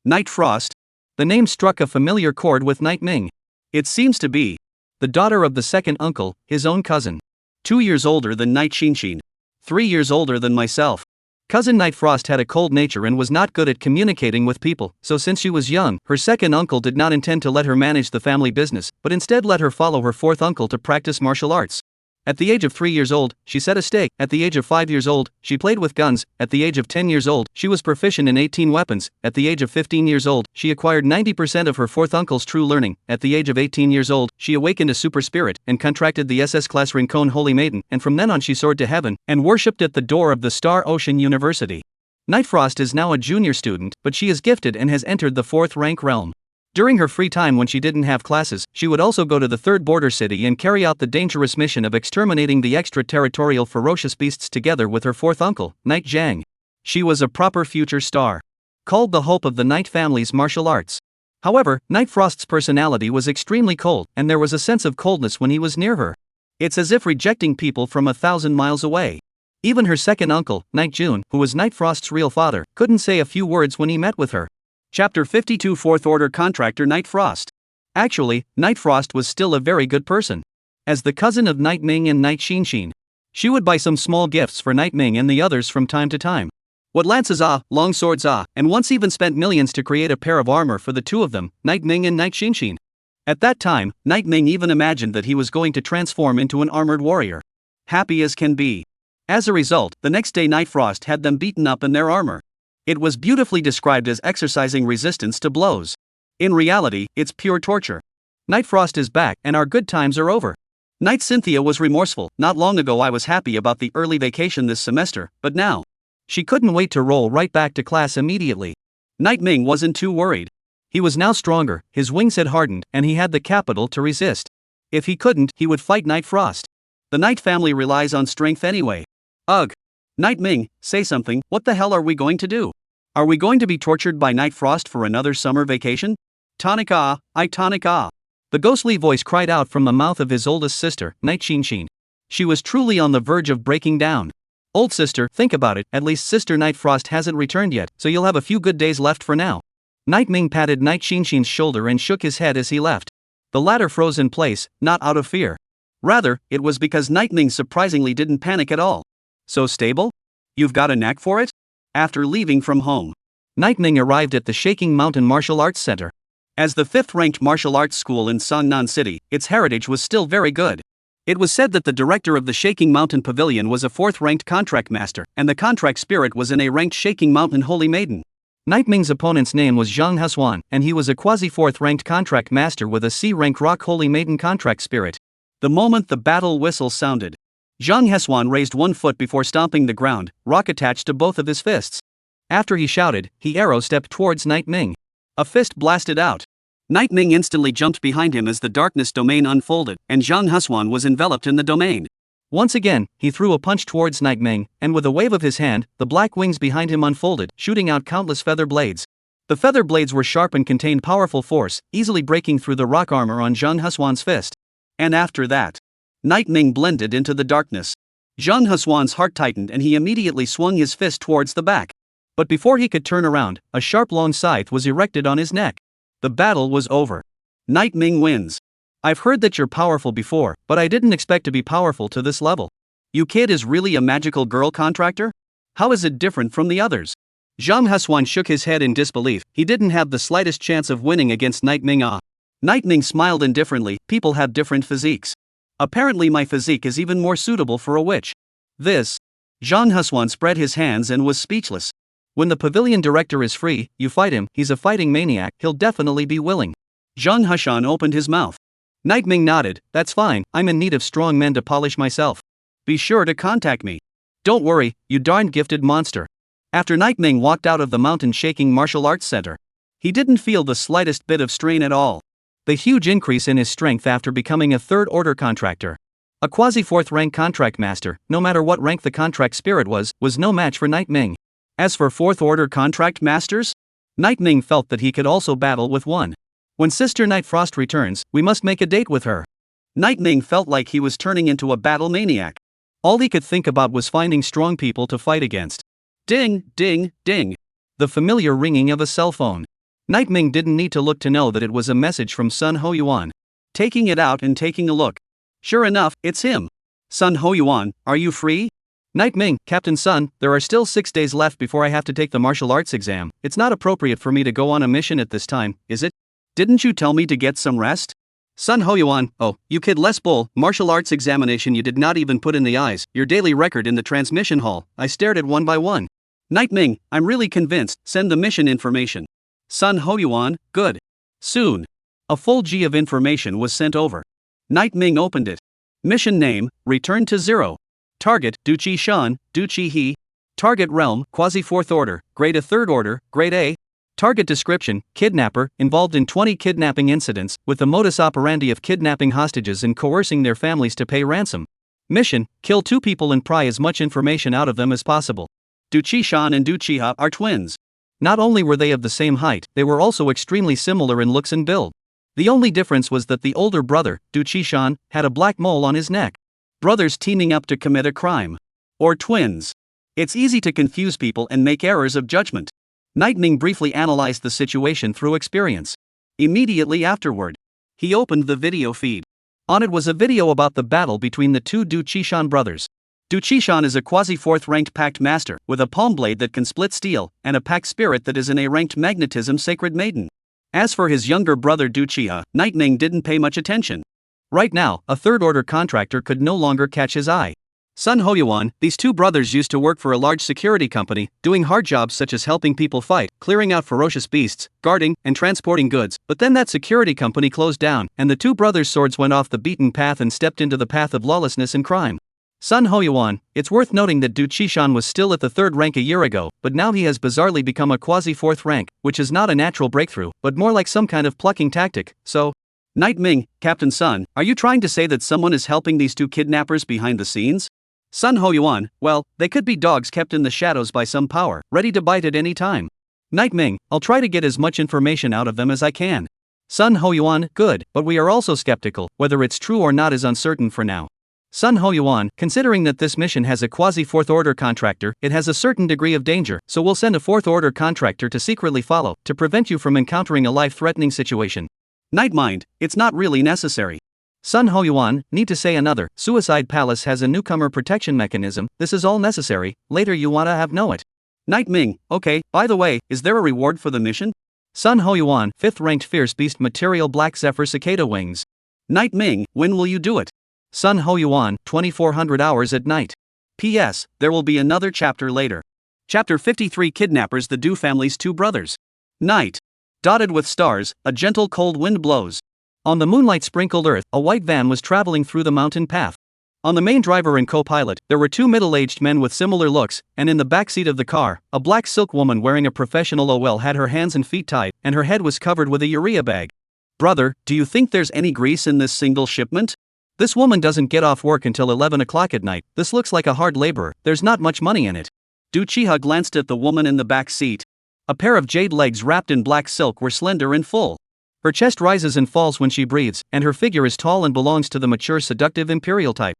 S1: Night Frost? The name struck a familiar chord with Night Ming. It seems to be the daughter of the 2nd uncle, his own cousin. 2 years older than Night Xinshin. 3 years older than myself. Cousin Night Frost had a cold nature and was not good at communicating with people, so since she was young, her 2nd uncle did not intend to let her manage the family business, but instead let her follow her 4th uncle to practice martial arts. At the age of 3 years old, she set a stake. At the age of 5 years old, she played with guns. At the age of 10 years old, she was proficient in 18 weapons. At the age of 15 years old, she acquired 90% of her fourth uncle's true learning. At the age of 18 years old, she awakened a super spirit and contracted the SS-class Rincon Holy Maiden, and from then on she soared to heaven and worshipped at the door of the Star Ocean University. Nightfrost is now a junior student, but she is gifted and has entered the 4th rank realm. During her free time when she didn't have classes, she would also go to the 3rd border city and carry out the dangerous mission of exterminating the extraterritorial ferocious beasts together with her 4th uncle, Knight Zhang. She was a proper future star. Called the hope of the Knight family's martial arts. However, Nightfrost's personality was extremely cold, and there was a sense of coldness when he was near her. It's as if rejecting people from 1,000 miles away. Even her second uncle, Knight June, who was Nightfrost's real father, couldn't say a few words when he met with her. Chapter 52 4th Order Contractor Nightfrost. Actually, Nightfrost was still a very good person. As the cousin of Knight Ming and Knight Xinshin, she would buy some small gifts for Knight Ming and the others from time to time. What lances long swords and once even spent millions to create a pair of armor for the two of them, Knight Ming and Knight Xinshin. At that time, Knight Ming even imagined that he was going to transform into an armored warrior. Happy as can be. As a result, the next day Nightfrost had them beaten up in their armor. It was beautifully described as exercising resistance to blows. In reality, it's pure torture. Nightfrost is back, and our good times are over. Knight Cynthia was remorseful. Not long ago I was happy about the early vacation this semester, but now she couldn't wait to roll right back to class immediately. Knight Ming wasn't too worried. He was now stronger, his wings had hardened, and he had the capital to resist. If he couldn't, he would fight Nightfrost. The Knight family relies on strength anyway. Ugh. Knight Ming, say something. What the hell are we going to do? Are we going to be tortured by Nightfrost for another summer vacation? Tonic ah. The ghostly voice cried out from the mouth of his oldest sister, Knight Xinshin. She was truly on the verge of breaking down. Old sister, think about it, at least Sister Nightfrost hasn't returned yet, so you'll have a few good days left for now. Knight Ming patted Knight Xinshin's shoulder and shook his head as he left. The latter froze in place, not out of fear. Rather, it was because Knight Ming surprisingly didn't panic at all. So stable? You've got a knack for it? After leaving from home, Knight Ming arrived at the Shaking Mountain Martial Arts Center. As the 5th-ranked martial arts school in Songnan City, its heritage was still very good. It was said that the director of the Shaking Mountain Pavilion was a 4th-ranked contract master, and the contract spirit was an A-ranked Shaking Mountain Holy Maiden. Knight Ming's opponent's name was Zhang Husuan, and he was a quasi-4th-ranked contract master with a C-rank Rock Holy Maiden contract spirit. The moment the battle whistle sounded, Zhang Husuan raised one foot before stomping the ground, rock attached to both of his fists. After he shouted, he arrow-stepped towards Knight Ming. A fist blasted out. Knight Ming instantly jumped behind him as the darkness domain unfolded, and Zhang Husuan was enveloped in the domain. Once again, he threw a punch towards Knight Ming, and with a wave of his hand, the black wings behind him unfolded, shooting out countless feather blades. The feather blades were sharp and contained powerful force, easily breaking through the rock armor on Zhang Husuan's fist. And after that, Knight Ming blended into the darkness. Zhang Husuan's heart tightened and he immediately swung his fist towards the back. But before he could turn around, a sharp long scythe was erected on his neck. The battle was over. Knight Ming wins. I've heard that you're powerful before, but I didn't expect to be powerful to this level. You kid is really a magical girl contractor? How is it different from the others? Zhang Husuan shook his head in disbelief. He didn't have the slightest chance of winning against Knight Ming. Knight Ming smiled indifferently. People have different physiques. Apparently my physique is even more suitable for a witch. This. Zhang Husuan spread his hands and was speechless. When the pavilion director is free, you fight him. He's a fighting maniac, he'll definitely be willing. Zhang Husuan opened his mouth. Knight Ming nodded. That's fine, I'm in need of strong men to polish myself. Be sure to contact me. Don't worry, you darn gifted monster. After Knight Ming walked out of the Mountain Shaking Martial Arts Center, he didn't feel the slightest bit of strain at all. The huge increase in his strength after becoming a 3rd order contractor. A quasi-4th rank contract master, no matter what rank the contract spirit was no match for Knight Ming. As for 4th order contract masters, Knight Ming felt that he could also battle with one. When Sister Nightfrost returns, we must make a date with her. Knight Ming felt like he was turning into a battle maniac. All he could think about was finding strong people to fight against. Ding, ding, ding. The familiar ringing of a cell phone. Knight Ming didn't need to look to know that it was a message from Sun Ho Yuan. Taking it out and taking a look. Sure enough, it's him. Sun Ho Yuan, are you free? Knight Ming, Captain Sun, there are still 6 days left before I have to take the martial arts exam. It's not appropriate for me to go on a mission at this time, is it? Didn't you tell me to get some rest? Sun Hoyuan, oh, you kid less bull, martial arts examination you did not even put in the eyes, your daily record in the transmission hall, I stared at one by one. Night Ming, I'm really convinced, send the mission information. Sun Hoyuan, good. Soon. A full G of information was sent over. Night Ming opened it. Mission name, return to 0. Target, Duqi Shan, Duqi He. Target realm, quasi-4th order, grade a 3rd order, grade A. Target description, kidnapper, involved in 20 kidnapping incidents, with the modus operandi of kidnapping hostages and coercing their families to pay ransom. Mission, kill 2 people and pry as much information out of them as possible. Duqi Shan and Duqi Ha are twins. Not only were they of the same height, they were also extremely similar in looks and build. The only difference was that the older brother, Duqi Shan, had a black mole on his neck. Brothers teaming up to commit a crime. Or twins. It's easy to confuse people and make errors of judgment. Night Ming briefly analyzed the situation through experience. Immediately afterward, he opened the video feed. On it was a video about the battle between the 2 Duqi Shan brothers. Duqi Shan is a quasi-4th ranked pact master, with a palm blade that can split steel, and a pact spirit that is an A-ranked magnetism sacred maiden. As for his younger brother Duqi Ha, Night Ming didn't pay much attention. Right now, a 3rd order contractor could no longer catch his eye. Sun Hoyuan, these 2 brothers used to work for a large security company, doing hard jobs such as helping people fight, clearing out ferocious beasts, guarding, and transporting goods, but then that security company closed down, and the 2 brothers' swords went off the beaten path and stepped into the path of lawlessness and crime. Sun Hoyuan, it's worth noting that Duqi Shan was still at the 3rd rank a year ago, but now he has bizarrely become a quasi-4th rank, which is not a natural breakthrough, but more like some kind of plucking tactic, so... Night Ming, Captain Sun, are you trying to say that someone is helping these 2 kidnappers behind the scenes? Sun Hoyuan, well, they could be dogs kept in the shadows by some power, ready to bite at any time. Night Ming, I'll try to get as much information out of them as I can. Sun Hoyuan, good, but we are also skeptical, whether it's true or not is uncertain for now. Sun Hoyuan, considering that this mission has a quasi-4th order contractor, it has a certain degree of danger, so we'll send a 4th order contractor to secretly follow, to prevent you from encountering a life-threatening situation. Night Mind, it's not really necessary. Sun Hoyuan, need to say another, Suicide Palace has a newcomer protection mechanism, this is all necessary, later you wanna have know it. Night Ming, okay, by the way, is there a reward for the mission? Sun Hoyuan, 5th ranked Fierce Beast Material Black Zephyr Cicada Wings. Night Ming, when will you do it? Sun Hoyuan, 2400 hours at night. P.S. There will be another chapter later. Chapter 53 Kidnappers the Du family's 2 brothers. Night. Dotted with stars, a gentle cold wind blows. On the moonlight-sprinkled earth, a white van was traveling through the mountain path. On the main driver and co-pilot, there were 2 middle-aged men with similar looks, and in the back seat of the car, a black silk woman wearing a professional OL had her hands and feet tied, and her head was covered with a urea bag. Brother, do you think there's any grease in this single shipment? This woman doesn't get off work until 11 o'clock at night, this looks like a hard laborer, there's not much money in it. Duqi Ha glanced at the woman in the back seat. A pair of jade legs wrapped in black silk were slender and full. Her chest rises and falls when she breathes, and her figure is tall and belongs to the mature seductive imperial type.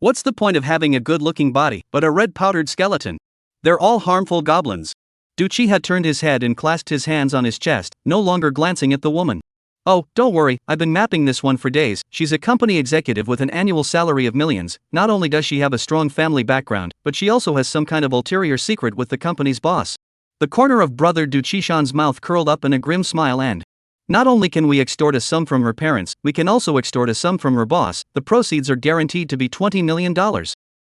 S1: What's the point of having a good-looking body, but a red-powdered skeleton? They're all harmful goblins. Duqi had turned his head and clasped his hands on his chest, no longer glancing at the woman. Oh, don't worry, I've been mapping this one for days, she's a company executive with an annual salary of millions, not only does she have a strong family background, but she also has some kind of ulterior secret with the company's boss. The corner of brother Duqi Shan's mouth curled up in a grim smile and... Not only can we extort a sum from her parents, we can also extort a sum from her boss, the proceeds are guaranteed to be $20 million.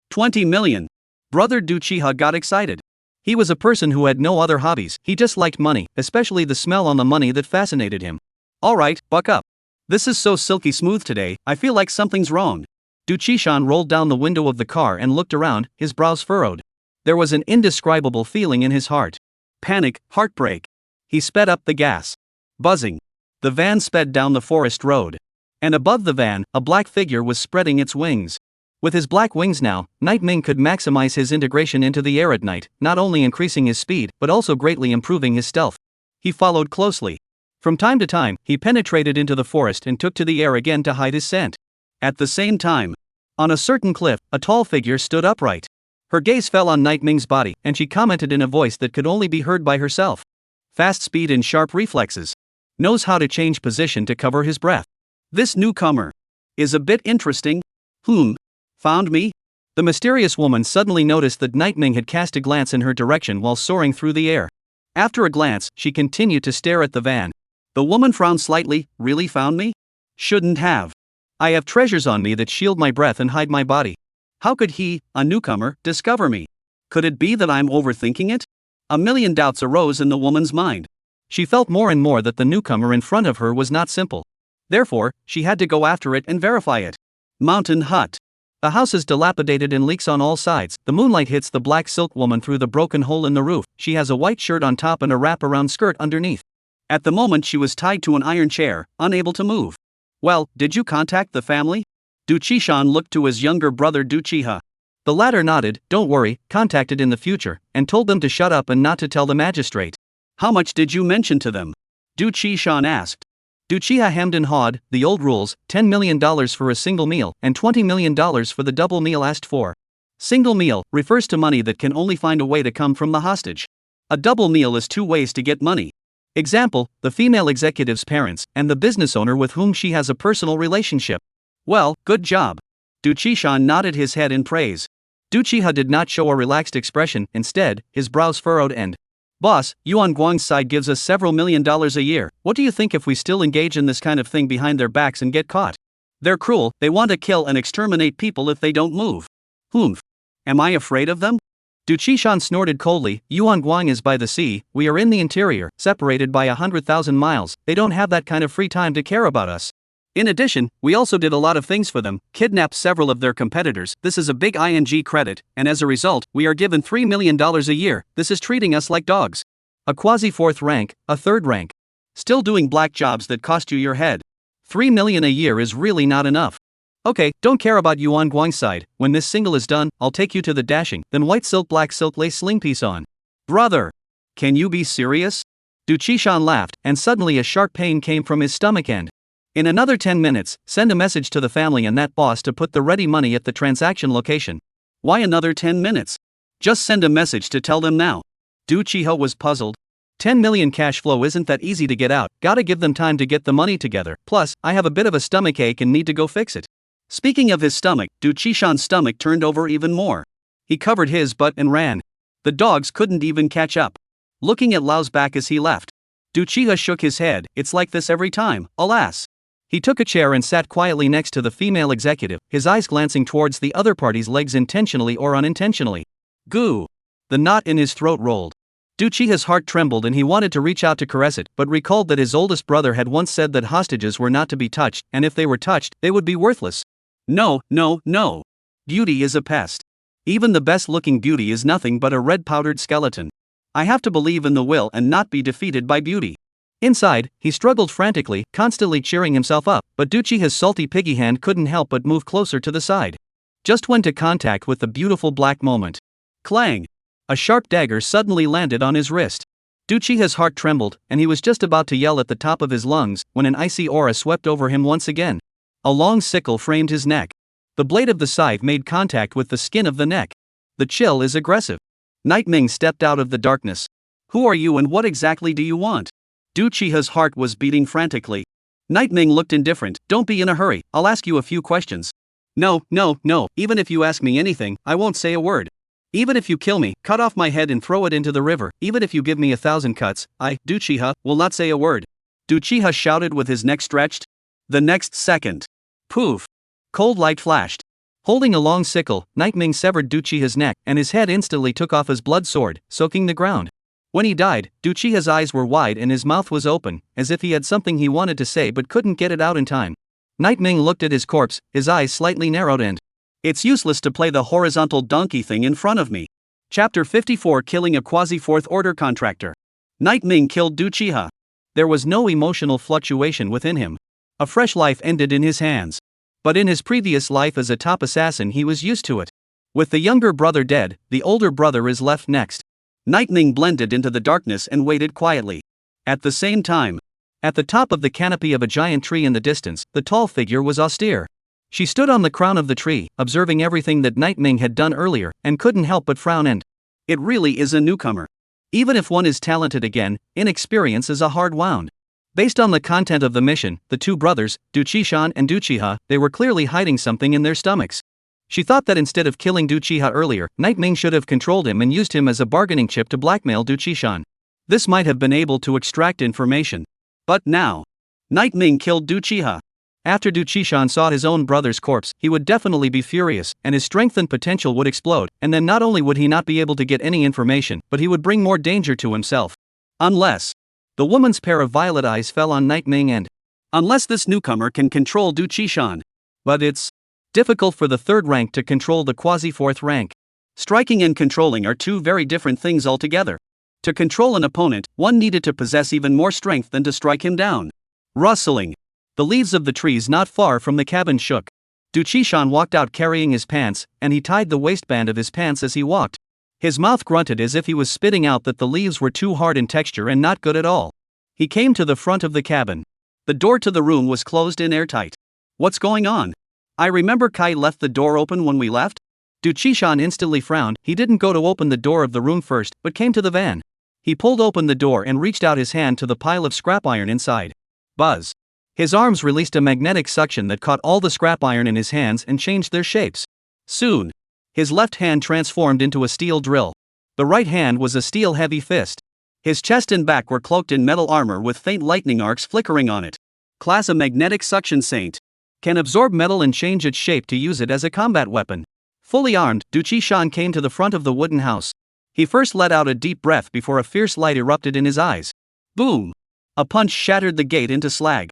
S1: 20 million. Brother Duqi Ha got excited. He was a person who had no other hobbies, he just liked money, especially the smell on the money that fascinated him. Alright, buck up. This is so silky smooth today, I feel like something's wrong. Duqi Shan rolled down the window of the car and looked around, his brows furrowed. There was an indescribable feeling in his heart. Panic, heartbreak. He sped up the gas. Buzzing. The van sped down the forest road. And above the van, a black figure was spreading its wings. With his black wings now, Night Ming could maximize his integration into the air at night, not only increasing his speed, but also greatly improving his stealth. He followed closely. From time to time, he penetrated into the forest and took to the air again to hide his scent. At the same time, on a certain cliff, a tall figure stood upright. Her gaze fell on Night Ming's body, and she commented in a voice that could only be heard by herself. Fast speed and sharp reflexes. Knows how to change position to cover his breath. This newcomer is a bit interesting. Found me? The mysterious woman suddenly noticed that Night Ming had cast a glance in her direction while soaring through the air. After a glance, she continued to stare at the van. The woman frowned slightly. Really found me? Shouldn't have. I have treasures on me that shield my breath and hide my body. How could he, a newcomer, discover me? Could it be that I'm overthinking it? A million doubts arose in the woman's mind. She felt more and more that the newcomer in front of her was not simple. Therefore, she had to go after it and verify it. Mountain hut. The house is dilapidated and leaks on all sides. The moonlight hits the black silk woman through the broken hole in the roof. She has a white shirt on top and a wrap-around skirt underneath. At the moment she was tied to an iron chair, unable to move. Well, did you contact the family? Du Qishan looked to his younger brother Du Qiha. The latter nodded, don't worry, contacted in the future, and told them to shut up and not to tell the magistrate. How much did you mention to them? Du Qishan asked. Du Qiha hemmed and hawed, the old rules, $10 million for a single meal, and $20 million for the double meal asked for. Single meal refers to money that can only find a way to come from the hostage. A double meal is 2 ways to get money. Example, the female executive's parents, and the business owner with whom she has a personal relationship. Well, good job. Du Qishan nodded his head in praise. Du Qiha did not show a relaxed expression, instead, his brows furrowed and, Boss, Yuan Guang's side gives us several $1 million a year. What do you think if we still engage in this kind of thing behind their backs and get caught? They're cruel, they want to kill and exterminate people if they don't move. Humph. Am I afraid of them? Du Qishan snorted coldly, Yuan Guang is by the sea, we are in the interior, separated by 100,000 miles, they don't have that kind of free time to care about us. In addition, we also did a lot of things for them, kidnapped several of their competitors, this is a big ING credit, and as a result, we are given $3 million a year, this is treating us like dogs. A quasi-4th rank, a 3rd rank. Still doing black jobs that cost you your head. $3 million a year is really not enough. Okay, don't care about Yuan Guang's side, when this single is done, I'll take you to the dashing, then white silk black silk lace sling piece on. Brother! Can you be serious? Du Qishan laughed, and suddenly a sharp pain came from his stomach end. In another 10 minutes, send a message to the family and that boss to put the ready money at the transaction location. Why another 10 minutes? Just send a message to tell them now. Du Qiha was puzzled. 10 million cash flow isn't that easy to get out, gotta give them time to get the money together, plus, I have a bit of a stomach ache and need to go fix it. Speaking of his stomach, Du Qishan's stomach turned over even more. He covered his butt and ran. The dogs couldn't even catch up. Looking at Lao's back as he left. Du Qiha shook his head, it's like this every time, alas. He took a chair and sat quietly next to the female executive, his eyes glancing towards the other party's legs intentionally or unintentionally. Goo! The knot in his throat rolled. Du Qiha's heart trembled and he wanted to reach out to caress it, but recalled that his oldest brother had once said that hostages were not to be touched, and if they were touched, they would be worthless. No. Beauty is a pest. Even the best-looking beauty is nothing but a red-powdered skeleton. I have to believe in the will and not be defeated by beauty. Inside, he struggled frantically, constantly cheering himself up, but Du Qiha's salty piggy hand couldn't help but move closer to the side. Just went to contact with the beautiful black moment. Clang! A sharp dagger suddenly landed on his wrist. Du Qiha's heart trembled, and he was just about to yell at the top of his lungs, when an icy aura swept over him once again. A long sickle framed his neck. The blade of the scythe made contact with the skin of the neck. The chill is aggressive. Night Ming stepped out of the darkness. Who are you and what exactly do you want? Du Qiha's heart was beating frantically. Night Ming looked indifferent. Don't be in a hurry, I'll ask you a few questions. No, even if you ask me anything, I won't say a word. Even if you kill me, cut off my head and throw it into the river, even if you give me 1,000 cuts, I, Du Qiha, will not say a word. Du Qiha shouted with his neck stretched. The next second. Poof! Cold light flashed. Holding a long sickle, Night Ming severed Du Qiha's neck, and his head instantly took off his blood sword, soaking the ground. When he died, Du Qiha's eyes were wide and his mouth was open, as if he had something he wanted to say but couldn't get it out in time. Night Ming looked at his corpse, his eyes slightly narrowed and, it's useless to play the horizontal donkey thing in front of me. Chapter 54 Killing a Quasi-Fourth Order Contractor. Night Ming killed Du Qiha. There was no emotional fluctuation within him. A fresh life ended in his hands. But in his previous life as a top assassin he was used to it. With the younger brother dead, the older brother is left next. Night Ming blended into the darkness and waited quietly. At the same time, at the top of the canopy of a giant tree in the distance, the tall figure was austere. She stood on the crown of the tree, observing everything that Night Ming had done earlier, and couldn't help but frown and, it really is a newcomer. Even if one is talented again, inexperience is a hard wound. Based on the content of the mission, the two brothers, Du Qishan and Du Qiha, they were clearly hiding something in their stomachs. She thought that instead of killing Du Qiha earlier, Night Ming should have controlled him and used him as a bargaining chip to blackmail Du Qishan. This might have been able to extract information. But now, Night Ming killed Du Qiha. After Du Qishan saw his own brother's corpse, he would definitely be furious, and his strength and potential would explode, and then not only would he not be able to get any information, but he would bring more danger to himself. Unless the woman's pair of violet eyes fell on Night Ming and unless this newcomer can control Du Qishan. But it's difficult for the third rank to control the quasi-fourth rank. Striking and controlling are two very different things altogether. To control an opponent, one needed to possess even more strength than to strike him down. Rustling. The leaves of the trees not far from the cabin shook. Du Qishan walked out carrying his pants, and he tied the waistband of his pants as he walked. His mouth grunted as if he was spitting out that the leaves were too hard in texture and not good at all. He came to the front of the cabin. The door to the room was closed in airtight. What's going on? I remember Kai left the door open when we left? Du Qishan instantly frowned. He didn't go to open the door of the room first, but came to the van. He pulled open the door and reached out his hand to the pile of scrap iron inside. Buzz. His arms released a magnetic suction that caught all the scrap iron in his hands and changed their shapes. Soon, his left hand transformed into a steel drill. The right hand was a steel heavy fist. His chest and back were cloaked in metal armor with faint lightning arcs flickering on it. Class a magnetic suction saint. Can absorb metal and change its shape to use it as a combat weapon. Fully armed, Du Qishan came to the front of the wooden house. He first let out a deep breath before a fierce light erupted in his eyes. Boom! A punch shattered the gate into slag.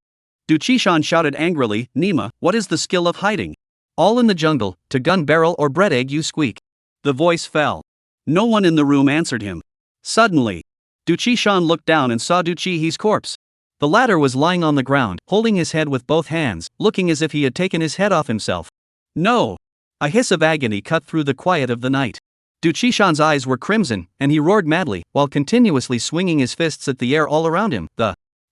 S1: Du Qishan shouted angrily, Nima, what is the skill of hiding? All in the jungle, to gun barrel or bread egg you squeak. The voice fell. No one in the room answered him. Suddenly, Du Qishan looked down and saw Du Qihe's corpse. The latter was lying on the ground, holding his head with both hands, looking as if he had taken his head off himself. No! A hiss of agony cut through the quiet of the night. Du Qishan's eyes were crimson, and he roared madly, while continuously swinging his fists at the air all around him.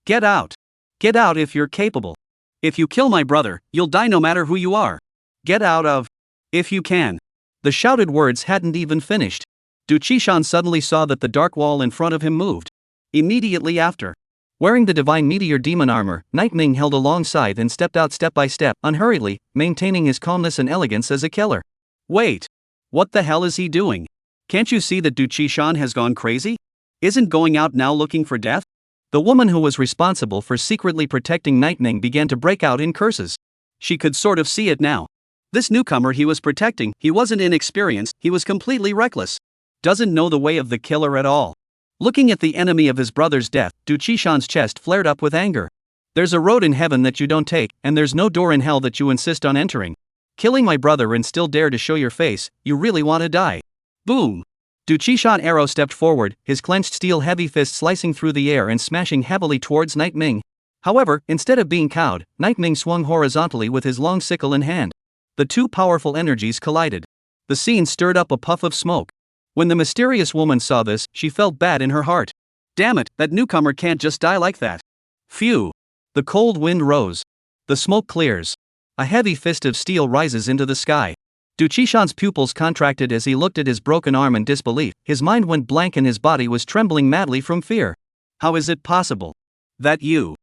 S1: Get out! Get out if you're capable. If you kill my brother, you'll die no matter who you are. Get out of. If you can. The shouted words hadn't even finished. Du Qishan suddenly saw that the dark wall in front of him moved. Immediately after. Wearing the divine meteor demon armor, Night Ming held a long scythe and stepped out step by step, unhurriedly, maintaining his calmness and elegance as a killer. Wait. What the hell is he doing? Can't you see that Du Qishan has gone crazy? Isn't going out now looking for death? The woman who was responsible for secretly protecting Night Ming began to break out in curses. She could sort of see it now. This newcomer he was protecting, he wasn't inexperienced, he was completely reckless. Doesn't know the way of the killer at all. Looking at the enemy of his brother's death, Du Qishan's chest flared up with anger. There's a road in heaven that you don't take, and there's no door in hell that you insist on entering. Killing my brother and still dare to show your face, you really want to die. Boom! Du Qishan arrow stepped forward, his clenched steel heavy fist slicing through the air and smashing heavily towards Night Ming. However, instead of being cowed, Night Ming swung horizontally with his long sickle in hand. The two powerful energies collided. The scene stirred up a puff of smoke. When the mysterious woman saw this, she felt bad in her heart. Damn it, that newcomer can't just die like that. Phew! The cold wind rose. The smoke clears. A heavy fist of steel rises into the sky. Du Qishan's pupils contracted as he looked at his broken arm in disbelief. His mind went blank and his body was trembling madly from fear. How is it possible? That you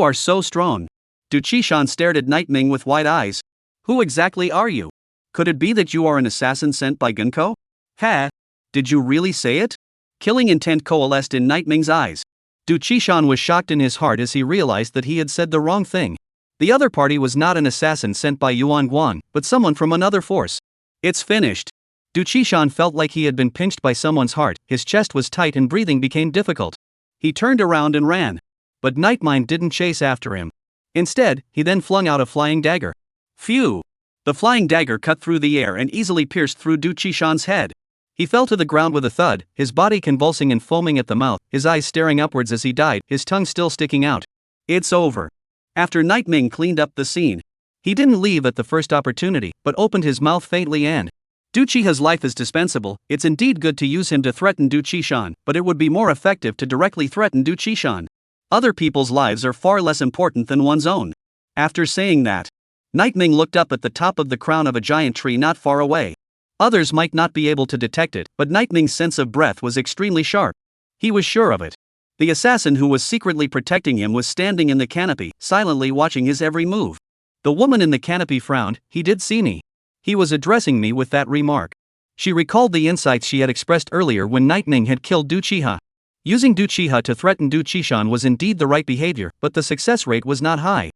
S1: are so strong. Du Qishan stared at Night Ming with wide eyes. Who exactly are you? Could it be that you are an assassin sent by Gunko? Ha! Did you really say it? Killing intent coalesced in Night Ming's eyes. Du Qishan was shocked in his heart as he realized that he had said the wrong thing. The other party was not an assassin sent by Yuan Guan, but someone from another force. It's finished. Du Qishan felt like he had been pinched by someone's heart, his chest was tight and breathing became difficult. He turned around and ran. But Night Ming didn't chase after him. Instead, he then flung out a flying dagger. Phew! The flying dagger cut through the air and easily pierced through Du Qishan's head. He fell to the ground with a thud, his body convulsing and foaming at the mouth, his eyes staring upwards as he died, his tongue still sticking out. It's over. After Night Ming cleaned up the scene, he didn't leave at the first opportunity, but opened his mouth faintly and Du Qihe's life is dispensable. It's indeed good to use him to threaten Du Qishan, but it would be more effective to directly threaten Du Qishan. Other people's lives are far less important than one's own. After saying that, Night Ming looked up at the top of the crown of a giant tree not far away. Others might not be able to detect it, but Night Ming's sense of breath was extremely sharp. He was sure of it. The assassin who was secretly protecting him was standing in the canopy, silently watching his every move. The woman in the canopy frowned. He did see me. He was addressing me with that remark. She recalled the insights she had expressed earlier when Night Ming had killed Du Qihe. Using Du Qihe to threaten Du Qishan was indeed the right behavior, but the success rate was not high.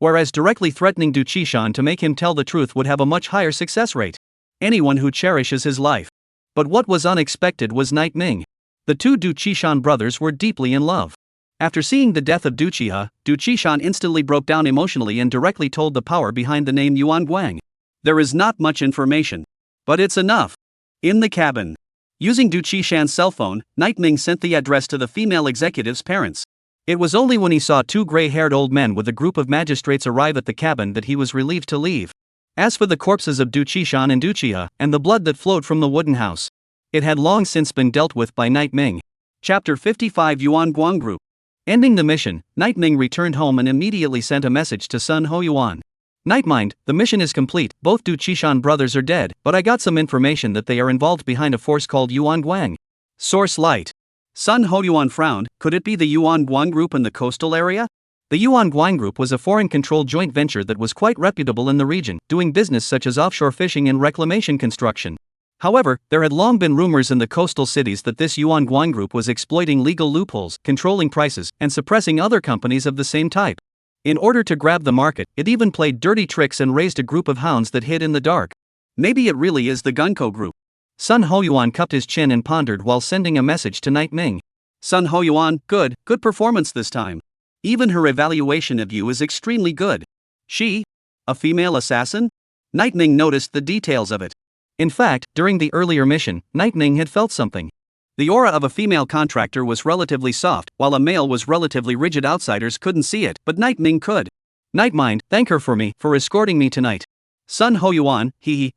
S1: whereas directly threatening Du Qishan to make him tell the truth would have a much higher success rate. Anyone who cherishes his life. But what was unexpected was Night Ming. The two Du Qishan brothers were deeply in love. After seeing the death of Du Qishan instantly broke down emotionally and directly told the power behind the name Yuan Guang. There is not much information, but it's enough. In the cabin. Using Du Qishan's cell phone, Night Ming sent the address to the female executive's parents. It was only when he saw two gray-haired old men with a group of magistrates arrive at the cabin that he was relieved to leave. As for the corpses of Du Qishan and Du Qia, and the blood that flowed from the wooden house, it had long since been dealt with by Night Ming. Chapter 55 Yuan Guang Group. Ending the mission, Night Ming returned home and immediately sent a message to Sun Ho Yuan. Nightmind, the mission is complete, both Du Qishan brothers are dead, but I got some information that they are involved behind a force called Yuan Guang. Source Light. Sun Ho Yuan frowned, could it be the Yuan Guang Group in the coastal area? The Yuan Guang Group was a foreign-controlled joint venture that was quite reputable in the region, doing business such as offshore fishing and reclamation construction. However, there had long been rumors in the coastal cities that this Yuan Guang Group was exploiting legal loopholes, controlling prices, and suppressing other companies of the same type. In order to grab the market, it even played dirty tricks and raised a group of hounds that hid in the dark. Maybe it really is the Gunko Group. Sun Ho Yuan cupped his chin and pondered while sending a message to Night Ming. Sun Ho Yuan, good performance this time. Even her evaluation of you is extremely good. She? A female assassin? Night Ming noticed the details of it. In fact, during the earlier mission, Night Ming had felt something. The aura of a female contractor was relatively soft, while a male was relatively rigid. Outsiders couldn't see it, but Night Ming could. Nightmind, thank her for me, for escorting me tonight. Sun Ho Yuan,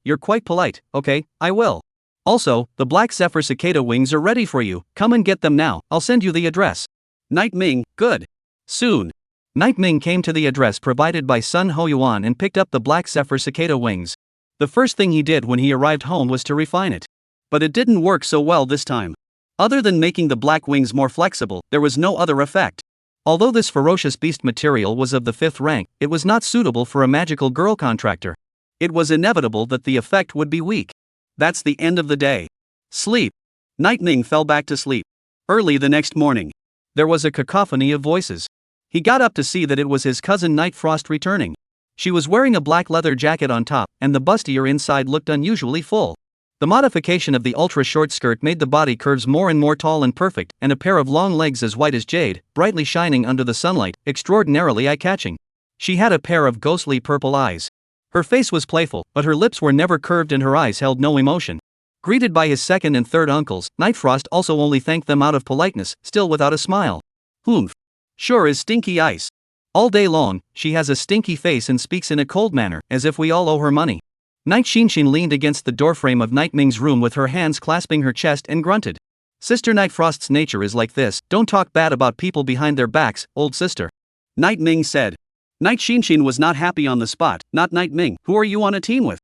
S1: you're quite polite, okay, I will. Also, the Black Zephyr cicada wings are ready for you, come and get them now, I'll send you the address. Night Ming, good. Soon. Night Ming came to the address provided by Sun Ho Yuan and picked up the Black Zephyr cicada wings. The first thing he did when he arrived home was to refine it. But it didn't work so well this time. Other than making the black wings more flexible, there was no other effect. Although this ferocious beast material was of the 5th rank, it was not suitable for a magical girl contractor. It was inevitable that the effect would be weak. That's the end of the day. Sleep. Night Ming fell back to sleep. Early the next morning, there was a cacophony of voices. He got up to see that it was his cousin Night Frost returning. She was wearing a black leather jacket on top, and the bustier inside looked unusually full. The modification of the ultra-short skirt made the body curves more and more tall and perfect, and a pair of long legs as white as jade, brightly shining under the sunlight, extraordinarily eye-catching. She had a pair of ghostly purple eyes. Her face was playful, but her lips were never curved and her eyes held no emotion. Greeted by his second and third uncles, Night Frost also only thanked them out of politeness, still without a smile. Humph. Sure is stinky ice. All day long, she has a stinky face and speaks in a cold manner, as if we all owe her money. Night Xinshin leaned against the doorframe of Night Ming's room with her hands clasping her chest and grunted. Sister Night Frost's nature is like this, don't talk bad about people behind their backs, old sister. Night Ming said. Night Xinshin was not happy on the spot, not Night Ming, who are you on a team with?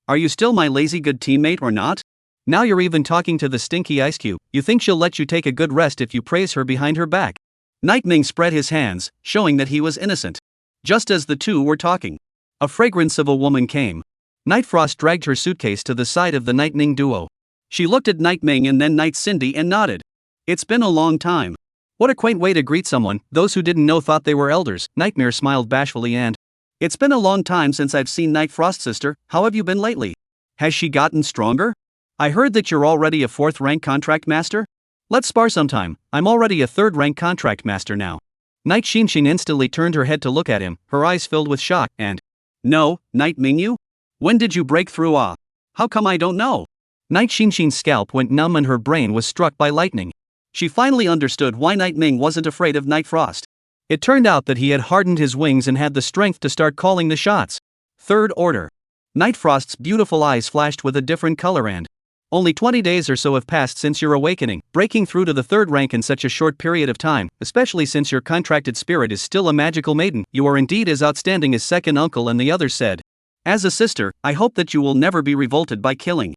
S1: Are you still my lazy good teammate or not? Now you're even talking to the stinky ice cube, you think she'll let you take a good rest if you praise her behind her back? Night Ming spread his hands, showing that he was innocent. Just as the two were talking, a fragrance of a woman came. Night Frost dragged her suitcase to the side of the Night Ming duo. She looked at Night Ming and then Night Cindy and nodded. It's been a long time. What a quaint way to greet someone, those who didn't know thought they were elders. Nightmare smiled bashfully and, it's been a long time since I've seen Night Frost, sister, how have you been lately? Has she gotten stronger? I heard that you're already a 4th rank contract master? Let's spar sometime, I'm already a 3rd rank contract master now. Night Xinshin instantly turned her head to look at him, her eyes filled with shock, and, no, Night Mingyu? When did you break through? How come I don't know? Night Xinshin's scalp went numb and her brain was struck by lightning. She finally understood why Night Ming wasn't afraid of Night Frost. It turned out that he had hardened his wings and had the strength to start calling the shots. 3rd order. Night Frost's beautiful eyes flashed with a different color and, only 20 days or so have passed since your awakening, breaking through to the 3rd rank in such a short period of time, especially since your contracted spirit is still a magical maiden, you are indeed as outstanding as second uncle. And the others said. As a sister, I hope that you will never be revolted by killing.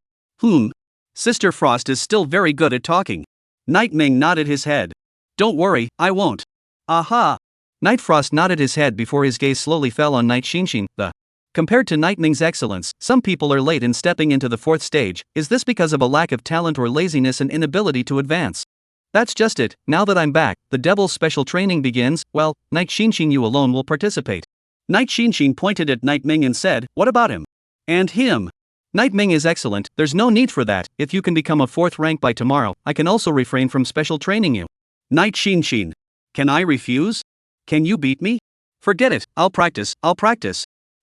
S1: Sister Frost is still very good at talking. Night Ming nodded his head. Don't worry, I won't. Aha! Night Frost nodded his head before his gaze slowly fell on Night Xinshin. Compared to Night Ming's excellence, some people are late in stepping into the 4th stage. Is this because of a lack of talent or laziness and inability to advance? That's just it, now that I'm back, the Devil's special training begins, well, Night Xinshin you alone will participate. Night Xinshin pointed at Night Ming and said, "What about him?" "And him?" "Night Ming is excellent, there's no need for that. If you can become a 4th rank by tomorrow, I can also refrain from special training you." Night Xinshin. "Can I refuse? Can you beat me?" "Forget it, I'll practice.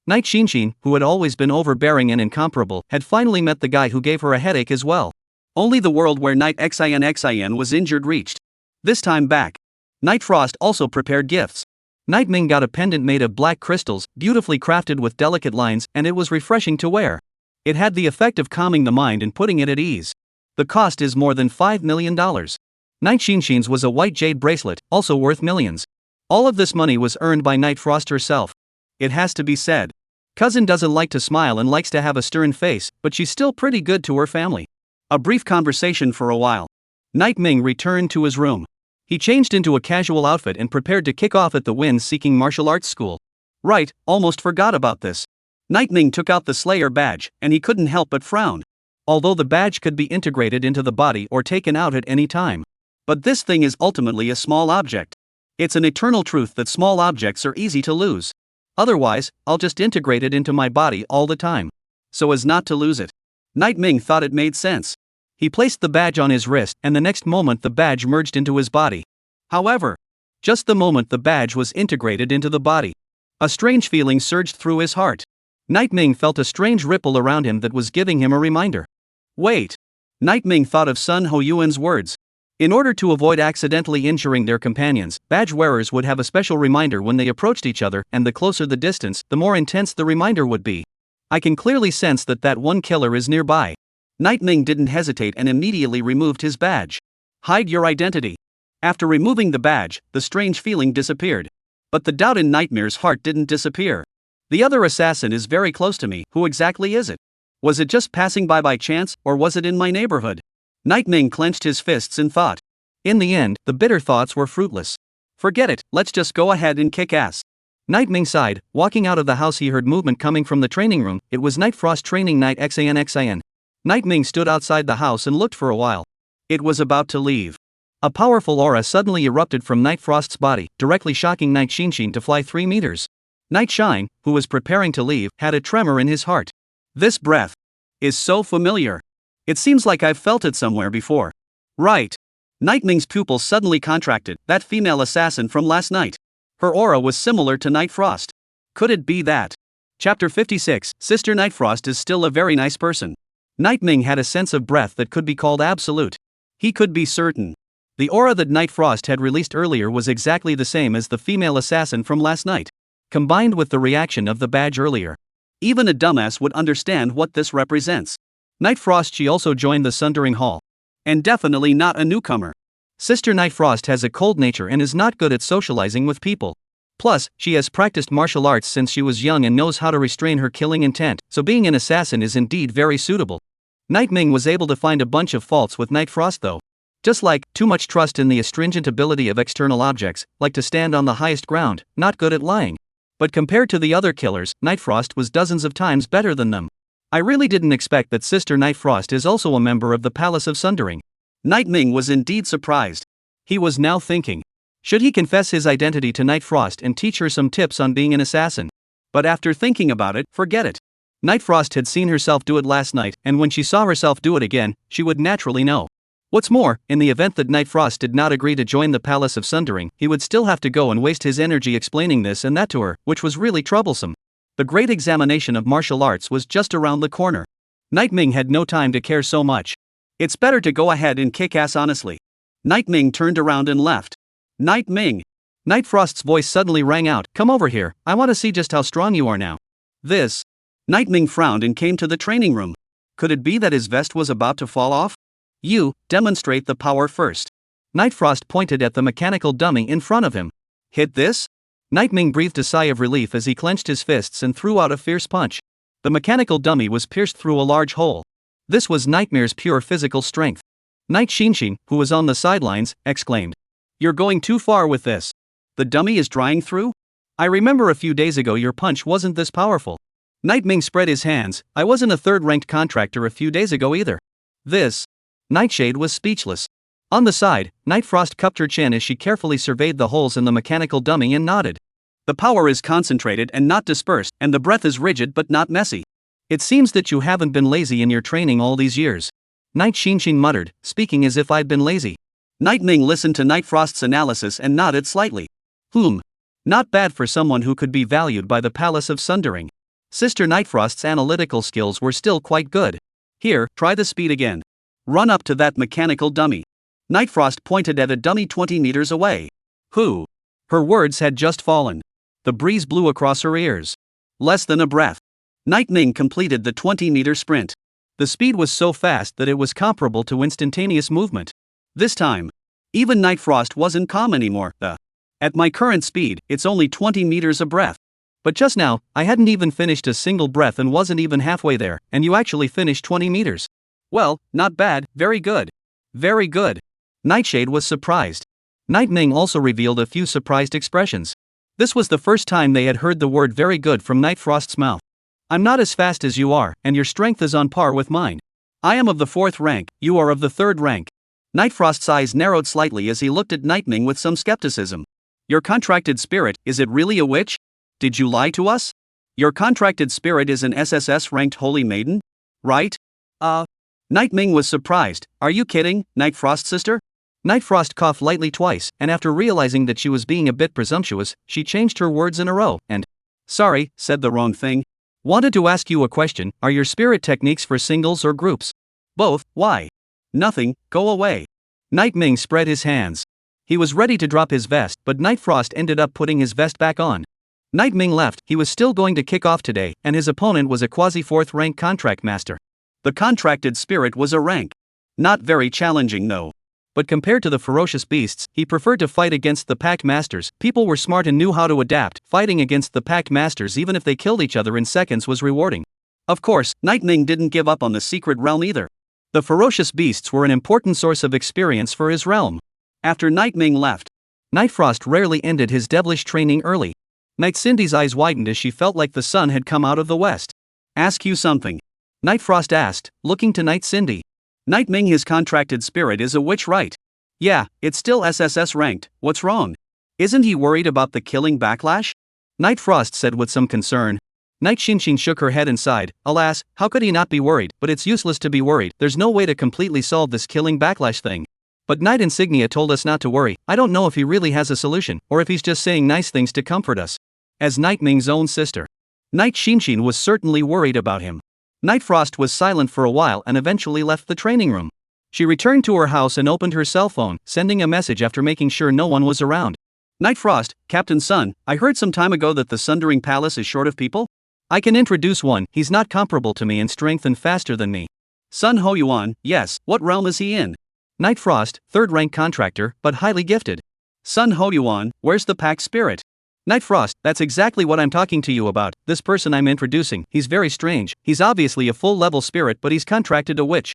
S1: Night Xinshin, who had always been overbearing and incomparable, had finally met the guy who gave her a headache as well. Only the world where Night Xin was injured reached. This time back. Night Frost also prepared gifts. Night Ming got a pendant made of black crystals, beautifully crafted with delicate lines, and it was refreshing to wear. It had the effect of calming the mind and putting it at ease. The cost is more than $5 million. Night Xinshin's was a white jade bracelet, also worth millions. All of this money was earned by Night Frost herself. It has to be said. Cousin doesn't like to smile and likes to have a stern face, but she's still pretty good to her family. A brief conversation for a while. Night Ming returned to his room. He changed into a casual outfit and prepared to kick off at the wind-seeking martial arts school. Right, almost forgot about this. Night Ming took out the Slayer badge, and he couldn't help but frown. Although the badge could be integrated into the body or taken out at any time. But this thing is ultimately a small object. It's an eternal truth that small objects are easy to lose. Otherwise, I'll just integrate it into my body all the time. So as not to lose it. Night Ming thought it made sense. He placed the badge on his wrist, and the next moment the badge merged into his body. However, just the moment the badge was integrated into the body, a strange feeling surged through his heart. Night Ming felt a strange ripple around him that was giving him a reminder. Wait. Night Ming thought of Sun Ho Yuan's words. In order to avoid accidentally injuring their companions, badge wearers would have a special reminder when they approached each other, and the closer the distance, the more intense the reminder would be. I can clearly sense that one killer is nearby. Night Ming didn't hesitate and immediately removed his badge. Hide your identity. After removing the badge, the strange feeling disappeared. But the doubt in Nightmare's heart didn't disappear. The other assassin is very close to me. Who exactly is it? Was it just passing by chance, or was it in my neighborhood? Night Ming clenched his fists in thought. In the end, the bitter thoughts were fruitless. Forget it, let's just go ahead and kick ass. Night Ming sighed. Walking out of the house, he heard movement coming from the training room. It was Night Frost training Night Xin. Night Ming stood outside the house and looked for a while. It was about to leave. A powerful aura suddenly erupted from Night Frost's body, directly shocking Night Xinshin to fly 3 meters. Night Shine, who was preparing to leave, had a tremor in his heart. This breath is so familiar. It seems like I've felt it somewhere before. Right. Night Ming's pupils suddenly contracted. That female assassin from last night. Her aura was similar to Night Frost. Could it be that? Chapter 56. Sister Night Frost is still a very nice person. Night Ming had a sense of breath that could be called absolute. He could be certain. The aura that Night Frost had released earlier was exactly the same as the female assassin from last night. Combined with the reaction of the badge earlier. Even a dumbass would understand what this represents. Night Frost, she also joined the Sundering Hall. And definitely not a newcomer. Sister Night Frost has a cold nature and is not good at socializing with people. Plus, she has practiced martial arts since she was young and knows how to restrain her killing intent, so being an assassin is indeed very suitable. Night Ming was able to find a bunch of faults with Night Frost though. Just like, too much trust in the astringent ability of external objects, like to stand on the highest ground, not good at lying. But compared to the other killers, Night Frost was dozens of times better than them. I really didn't expect that Sister Night Frost is also a member of the Palace of Sundering. Night Ming was indeed surprised. He was now thinking. Should he confess his identity to Night Frost and teach her some tips on being an assassin? But after thinking about it, forget it. Night Frost had seen herself do it last night, and when she saw herself do it again, she would naturally know. What's more, in the event that Night Frost did not agree to join the Palace of Sundering, he would still have to go and waste his energy explaining this and that to her, which was really troublesome. The great examination of martial arts was just around the corner. Night Ming had no time to care so much. It's better to go ahead and kick ass honestly. Night Ming turned around and left. Night Ming. Night Frost's voice suddenly rang out. Come over here, I want to see just how strong you are now. This. Night Ming frowned and came to the training room. Could it be that his vest was about to fall off? You, demonstrate the power first. Night Frost pointed at the mechanical dummy in front of him. Hit this? Night Ming breathed a sigh of relief as he clenched his fists and threw out a fierce punch. The mechanical dummy was pierced through a large hole. This was Nightmare's pure physical strength. Night Xinshin, who was on the sidelines, exclaimed. You're going too far with this. The dummy is drying through? I remember a few days ago your punch wasn't this powerful. Night Ming spread his hands. I wasn't a third-ranked contractor a few days ago either. This. Nightshade was speechless. On the side, Night Frost cupped her chin as she carefully surveyed the holes in the mechanical dummy and nodded. The power is concentrated and not dispersed, and the breath is rigid but not messy. It seems that you haven't been lazy in your training all these years. Night Xinshin muttered, speaking as if I'd been lazy. Night Ming listened to Night Frost's analysis and nodded slightly. Not bad for someone who could be valued by the Palace of Sundering. Sister Night Frost's analytical skills were still quite good. Here, try the speed again. Run up to that mechanical dummy. Night Frost pointed at a dummy 20 meters away. Who? Her words had just fallen. The breeze blew across her ears. Less than a breath. Night Ming completed the 20-meter sprint. The speed was so fast that it was comparable to instantaneous movement. This time, even Night Frost wasn't calm anymore. At my current speed, it's only 20 meters a breath. But just now, I hadn't even finished a single breath and wasn't even halfway there, and you actually finished 20 meters. Well, not bad, very good. Very good. Nightshade was surprised. Night Ming also revealed a few surprised expressions. This was the first time they had heard the word very good from Night Frost's mouth. I'm not as fast as you are, and your strength is on par with mine. I am of the 4th rank, you are of the 3rd rank. Night Frost's eyes narrowed slightly as he looked at Night Ming with some skepticism. Your contracted spirit, is it really a witch? Did you lie to us? Your contracted spirit is an SSS-ranked holy maiden? Right? Night Ming was surprised. Are you kidding, Night Frost sister? Night Frost coughed lightly twice, and after realizing that she was being a bit presumptuous, she changed her words in a row, and sorry, said the wrong thing. Wanted to ask you a question, are your spirit techniques for singles or groups? Both, why? Nothing, go away. Night Ming spread his hands. He was ready to drop his vest, but Night Frost ended up putting his vest back on. Night Ming left, he was still going to kick off today, and his opponent was a quasi-4th rank contract master. The contracted spirit was a rank. Not very challenging though. But compared to the ferocious beasts, he preferred to fight against the pack masters. People were smart and knew how to adapt. Fighting against the pack masters even if they killed each other in seconds was rewarding. Of course, Night Ming didn't give up on the secret realm either. The ferocious beasts were an important source of experience for his realm. After Night Ming left, Night Frost rarely ended his devilish training early. Night Cindy's eyes widened as she felt like the sun had come out of the west. Ask you something? Night Frost asked, looking to Night Cindy. Night Ming, his contracted spirit is a witch, right? Yeah, it's still SSS ranked, what's wrong? Isn't he worried about the killing backlash? Night Frost said with some concern. Night Xinshin shook her head and sighed. Alas, how could he not be worried? But it's useless to be worried, there's no way to completely solve this killing backlash thing. But Night Insignia told us not to worry. I don't know if he really has a solution, or if he's just saying nice things to comfort us. As Night Ming's own sister, Night Xinshin was certainly worried about him. Night Frost was silent for a while and eventually left the training room. She returned to her house and opened her cell phone, sending a message after making sure no one was around. Night Frost, Captain Sun, I heard some time ago that the Sundering Palace is short of people? I can introduce one, he's not comparable to me in strength and faster than me. Sun Ho Yuan, yes, what realm is he in? Night Frost, 3rd rank contractor, but highly gifted. Sun Ho Yuan, where's the pack spirit? Night Frost, that's exactly what I'm talking to you about. This person I'm introducing, he's very strange. He's obviously a full-level spirit, but he's contracted a witch.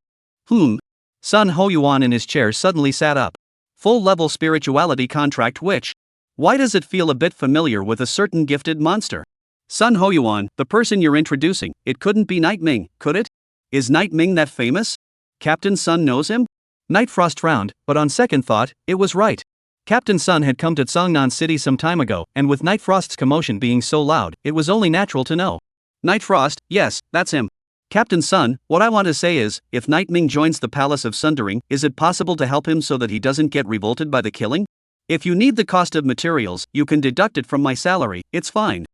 S1: Sun Ho Yuan in his chair suddenly sat up. Full-level spirituality contract witch. Why does it feel a bit familiar with a certain gifted monster? Sun Ho Yuan, the person you're introducing, it couldn't be Night Ming, could it? Is Night Ming that famous? Captain Sun knows him? Night Frost frowned, but on second thought, it was right. Captain Sun had come to Songnan City some time ago, and with Night Frost's commotion being so loud, it was only natural to know. Night Frost, yes, that's him. Captain Sun, what I want to say is, if Night Ming joins the Palace of Sundering, is it possible to help him so that he doesn't get revolted by the killing? If you need the cost of materials, you can deduct it from my salary, it's fine.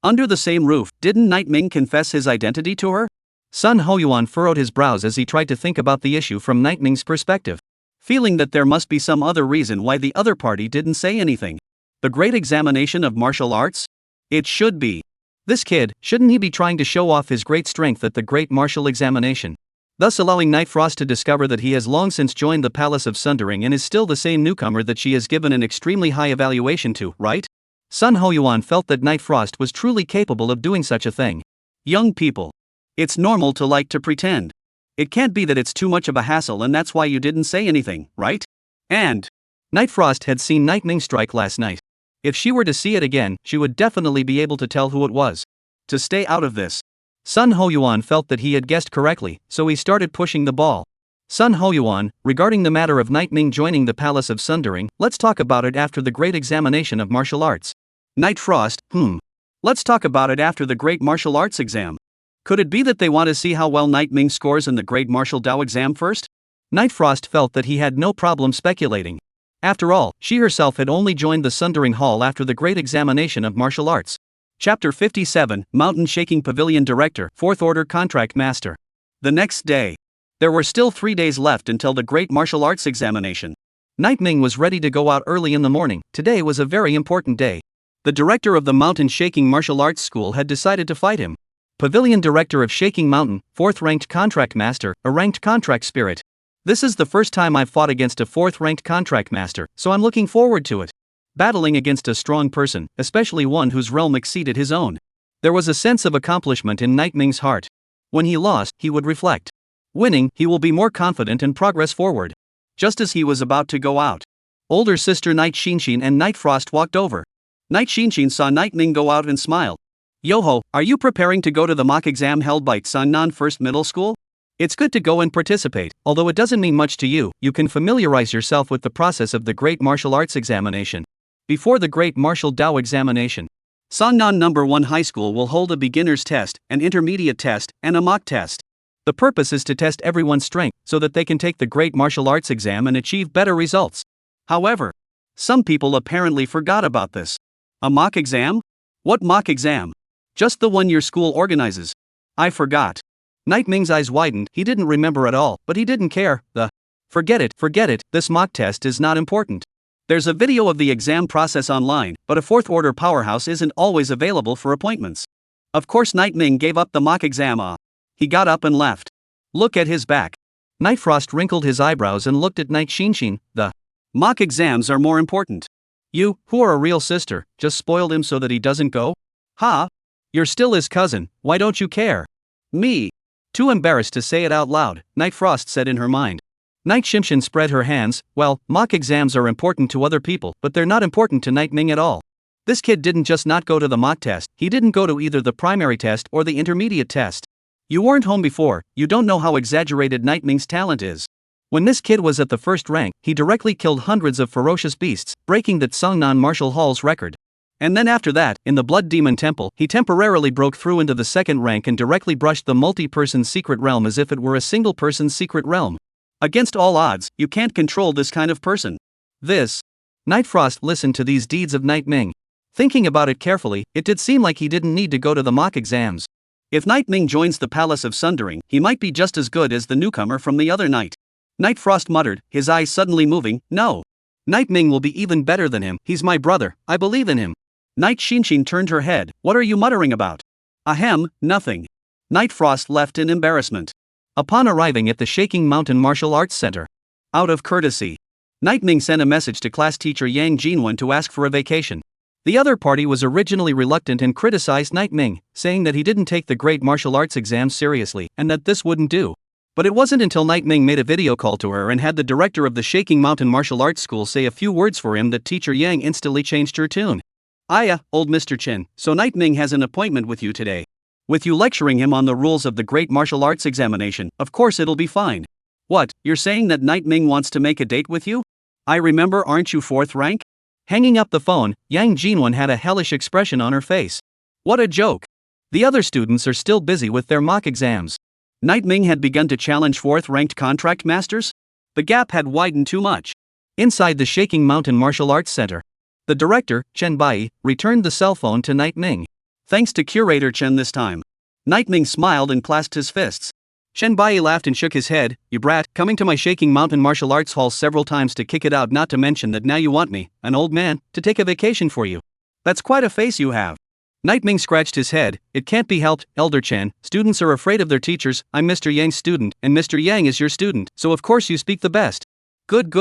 S1: Under the same roof, didn't Night Ming confess his identity to her? Sun Ho Yuan furrowed his brows as he tried to think about the issue from Night Ming's perspective. Feeling that there must be some other reason why the other party didn't say anything. The great examination of martial arts? It should be. This kid, shouldn't he be trying to show off his great strength at the great martial examination? Thus allowing Night Frost to discover that he has long since joined the Palace of Sundering and is still the same newcomer that she has given an extremely high evaluation to, right? Sun Ho Yuan felt that Night Frost was truly capable of doing such a thing. Young people. It's normal to like to pretend. It can't be that it's too much of a hassle and that's why you didn't say anything, right? And Night Frost had seen Night Ming strike last night. If she were to see it again, she would definitely be able to tell who it was. To stay out of this, Sun Ho Yuan felt that he had guessed correctly, so he started pushing the ball. Sun Ho Yuan, regarding the matter of Night Ming joining the Palace of Sundering, let's talk about it after the great examination of martial arts. Night Frost, Let's talk about it after the Great Martial Arts exam. Could it be that they want to see how well Night Ming scores in the Great Martial Dao exam first? Night Frost felt that he had no problem speculating. After all, she herself had only joined the Sundering Hall after the Great Examination of Martial Arts. Chapter 57, Mountain Shaking Pavilion Director, 4th Order Contract Master. The next day. There were still 3 days left until the Great Martial Arts examination. Night Ming was ready to go out early in the morning. Today was a very important day. The director of the Mountain Shaking Martial Arts School had decided to fight him. Pavilion Director of Shaking Mountain, 4th Ranked Contract Master, a ranked contract spirit. This is the first time I've fought against a 4th ranked contract master, so I'm looking forward to it. Battling against a strong person, especially one whose realm exceeded his own. There was a sense of accomplishment in Night Ming's heart. When he lost, he would reflect. Winning, he will be more confident and progress forward. Just as he was about to go out, older sister Night Xinshin and Night Frost walked over. Night Xinshin saw Night Ming go out and smiled. Yoho, are you preparing to go to the mock exam held by Sunnan First Middle School? It's good to go and participate, although it doesn't mean much to you. You can familiarize yourself with the process of the Great Martial Arts examination. Before the Great Martial Dao examination, Sunnan No. 1 High School will hold a beginner's test, an intermediate test, and a mock test. The purpose is to test everyone's strength so that they can take the Great Martial Arts exam and achieve better results. However, some people apparently forgot about this. A mock exam? What mock exam? Just the one your school organizes. I forgot. Night Ming's eyes widened. He didn't remember at all, but he didn't care. Forget it, this mock test is not important. There's a video of the exam process online, but a 4th Order powerhouse isn't always available for appointments. Of course Night Ming gave up the mock exam. He got up and left. Look at his back. Night Frost wrinkled his eyebrows and looked at Night Xinshin. The mock exams are more important. You, who are a real sister, just spoiled him so that he doesn't go? Ha! You're still his cousin, why don't you care? Me. Too embarrassed to say it out loud, Night Frost said in her mind. Night Xinshin spread her hands. Well, mock exams are important to other people, but they're not important to Night Ming at all. This kid didn't just not go to the mock test, he didn't go to either the primary test or the intermediate test. You weren't home before, you don't know how exaggerated Night Ming's talent is. When this kid was at the 1st rank, he directly killed hundreds of ferocious beasts, breaking the Tsangnan Martial Hall's record. And then after that, in the Blood Demon Temple, he temporarily broke through into the 2nd rank and directly brushed the multi-person secret realm as if it were a single-person secret realm. Against all odds, you can't control this kind of person. Night Frost listened to these deeds of Night Ming. Thinking about it carefully, it did seem like he didn't need to go to the mock exams. If Night Ming joins the Palace of Sundering, he might be just as good as the newcomer from the other night. Night Frost muttered, his eyes suddenly moving. No. Night Ming will be even better than him. He's my brother, I believe in him. Night Xinshin turned her head. What are you muttering about? Ahem, nothing. Night Frost left in embarrassment. Upon arriving at the Shaking Mountain Martial Arts Center, out of courtesy, Night Ming sent a message to class teacher Yang Jinwen to ask for a vacation. The other party was originally reluctant and criticized Night Ming, saying that he didn't take the Great Martial Arts exam seriously and that this wouldn't do. But it wasn't until Night Ming made a video call to her and had the director of the Shaking Mountain Martial Arts School say a few words for him that teacher Yang instantly changed her tune. Old Mr. Chin, so Night Ming has an appointment with you today. With you lecturing him on the rules of the Great Martial Arts examination, of course it'll be fine. What, you're saying that Night Ming wants to make a date with you? I remember, aren't you 4th rank? Hanging up the phone, Yang Jinwen had a hellish expression on her face. What a joke. The other students are still busy with their mock exams. Night Ming had begun to challenge 4th ranked contract masters? The gap had widened too much. Inside the Shaking Mountain Martial Arts Center, the director, Chen Bai, returned the cell phone to Night Ming. Thanks to Curator Chen this time. Night Ming smiled and clasped his fists. Chen Bai laughed and shook his head. You brat, coming to my Shaking Mountain Martial Arts Hall several times to kick it out, not to mention that now you want me, an old man, to take a vacation for you. That's quite a face you have. Night Ming scratched his head. It can't be helped, Elder Chen. Students are afraid of their teachers. I'm Mr. Yang's student, and Mr. Yang is your student, so of course you speak the best. Good.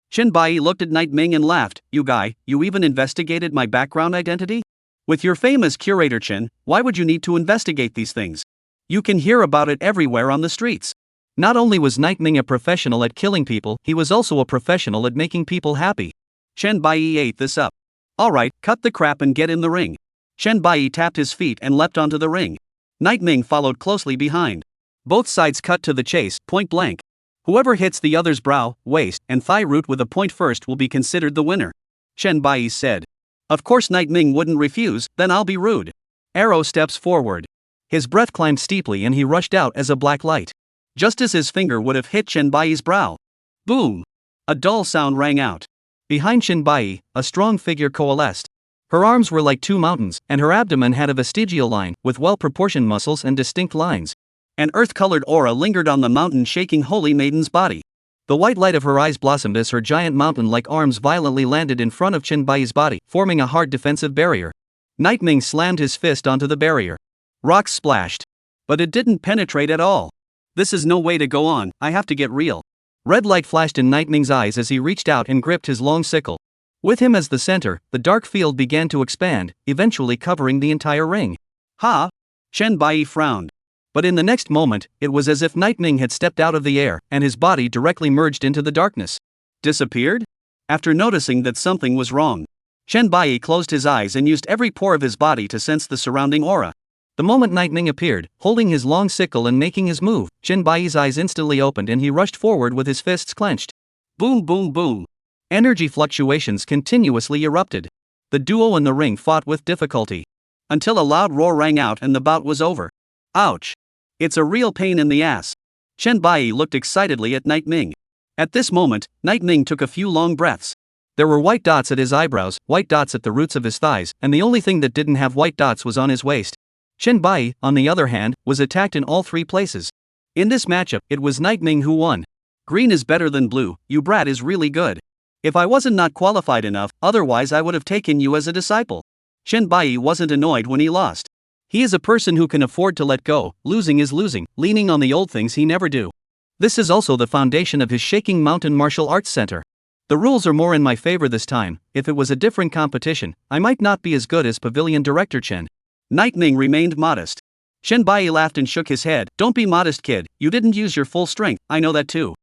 S1: Chen Bai looked at Night Ming and laughed. You guy, you even investigated my background identity? With your fame as Curator Chen, why would you need to investigate these things? You can hear about it everywhere on the streets. Not only was Night Ming a professional at killing people, he was also a professional at making people happy. Chen Bai ate this up. Alright, cut the crap and get in the ring. Chen Bai tapped his feet and leapt onto the ring. Night Ming followed closely behind. Both sides cut to the chase, point blank. Whoever hits the other's brow, waist, and thigh root with a point first will be considered the winner. Chen Bai said. Of course Night Ming wouldn't refuse, then I'll be rude. Arrow steps forward. His breath climbed steeply and he rushed out as a black light. Just as his finger would have hit Chen Bai's brow. Boom! A dull sound rang out. Behind Chen Bai, a strong figure coalesced. Her arms were like two mountains, and her abdomen had a vestigial line, with well-proportioned muscles and distinct lines. An earth-colored aura lingered on the mountain-shaking holy maiden's body. The white light of her eyes blossomed as her giant mountain-like arms violently landed in front of Chen Bai's body, forming a hard defensive barrier. Night Ming slammed his fist onto the barrier. Rocks splashed. But it didn't penetrate at all. This is no way to go on, I have to get real. Red light flashed in Night Ming's eyes as he reached out and gripped his long sickle. With him as the center, the dark field began to expand, eventually covering the entire ring. Ha! Chen Bai frowned. But in the next moment, it was as if Night Ming had stepped out of the air, and his body directly merged into the darkness. Disappeared? After noticing that something was wrong, Chen Bai closed his eyes and used every pore of his body to sense the surrounding aura. The moment Night Ming appeared, holding his long sickle and making his move, Chen Bai's eyes instantly opened and he rushed forward with his fists clenched. Boom boom boom. Energy fluctuations continuously erupted. The duo in the ring fought with difficulty. Until a loud roar rang out and the bout was over. Ouch! It's a real pain in the ass. Chen Bai looked excitedly at Night Ming. At this moment, Night Ming took a few long breaths. There were white dots at his eyebrows, white dots at the roots of his thighs, and the only thing that didn't have white dots was on his waist. Chen Bai, on the other hand, was attacked in all three places. In this matchup, it was Night Ming who won. Green is better than blue, you brat is really good. If I wasn't not qualified enough, otherwise I would have taken you as a disciple. Chen Bai wasn't annoyed when he lost. He is a person who can afford to let go, losing is losing, leaning on the old things he never do. This is also the foundation of his Shaking Mountain Martial Arts Center. The rules are more in my favor this time. If it was a different competition, I might not be as good as Pavilion Director Chen. Night Ming remained modest. Chen Bai laughed and shook his head. Don't be modest, kid, you didn't use your full strength, I know that too.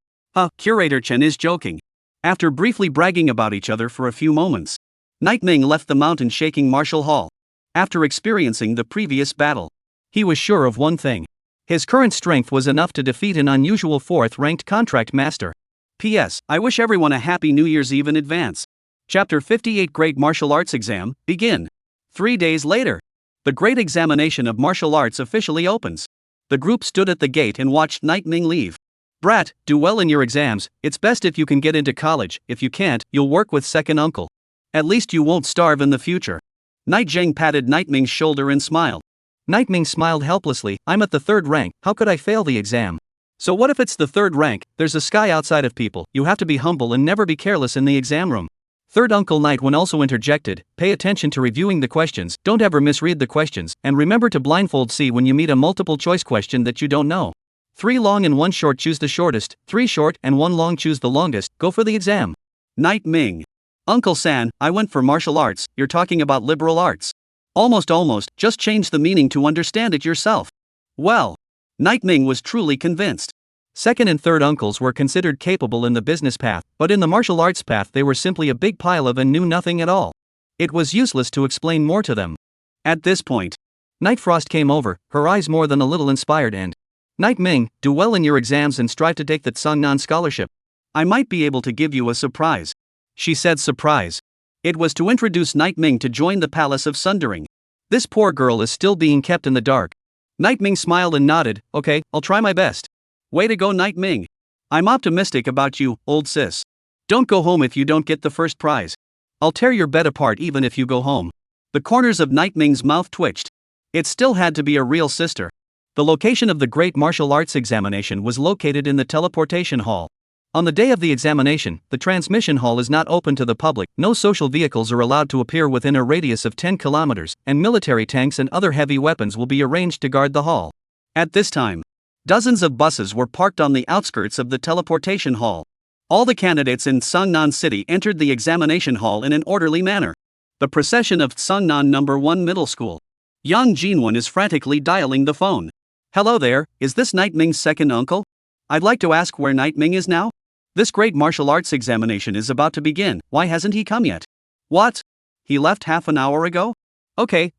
S1: Curator Chen is joking. After briefly bragging about each other for a few moments, Night Ming left the mountain-shaking martial hall. After experiencing the previous battle, he was sure of one thing. His current strength was enough to defeat an unusual 4th-ranked contract master. P.S. I wish everyone a happy New Year's Eve in advance. Chapter 58 Great Martial Arts Exam, begin. 3 days later. The Great Examination of Martial Arts officially opens. The group stood at the gate and watched Night Ming leave. Brat, do well in your exams, it's best if you can get into college, if you can't, you'll work with second uncle. At least you won't starve in the future. Night Zheng patted Night Ming's shoulder and smiled. Night Ming smiled helplessly, I'm at the 3rd rank, how could I fail the exam? So what if it's the 3rd rank, there's a sky outside of people, you have to be humble and never be careless in the exam room. 3rd Uncle Night One also interjected, pay attention to reviewing the questions, don't ever misread the questions, and remember to blindfold see when you meet a multiple choice question that you don't know. 3 long and 1 short choose the shortest, 3 short and 1 long choose the longest, go for the exam. Night Ming. Uncle San, I went for martial arts, you're talking about liberal arts. Almost, just change the meaning to understand it yourself. Well. Night Ming was truly convinced. 2nd and 3rd uncles were considered capable in the business path, but in the martial arts path they were simply a big pile of and knew nothing at all. It was useless to explain more to them. At this point, Night Frost came over, her eyes more than a little inspired and, Night Ming, do well in your exams and strive to take the Tsangnan scholarship. I might be able to give you a surprise. She said surprise. It was to introduce Night Ming to join the Palace of Sundering. This poor girl is still being kept in the dark. Night Ming smiled and nodded, okay, I'll try my best. Way to go Night Ming. I'm optimistic about you, old sis. Don't go home if you don't get the first prize. I'll tear your bed apart even if you go home. The corners of Night Ming's mouth twitched. It still had to be a real sister. The location of the Great Martial Arts Examination was located in the teleportation hall. On the day of the examination, the transmission hall is not open to the public, no social vehicles are allowed to appear within a radius of 10 kilometers, and military tanks and other heavy weapons will be arranged to guard the hall. At this time, dozens of buses were parked on the outskirts of the teleportation hall. All the candidates in Sangnan City entered the examination hall in an orderly manner. The procession of Sangnan No. 1 Middle School. Yang Jinwen is frantically dialing the phone. Hello there, is this Night Ming's second uncle? I'd like to ask where Night Ming is now? This great martial arts examination is about to begin, why hasn't he come yet? What? He left half an hour ago? Okay,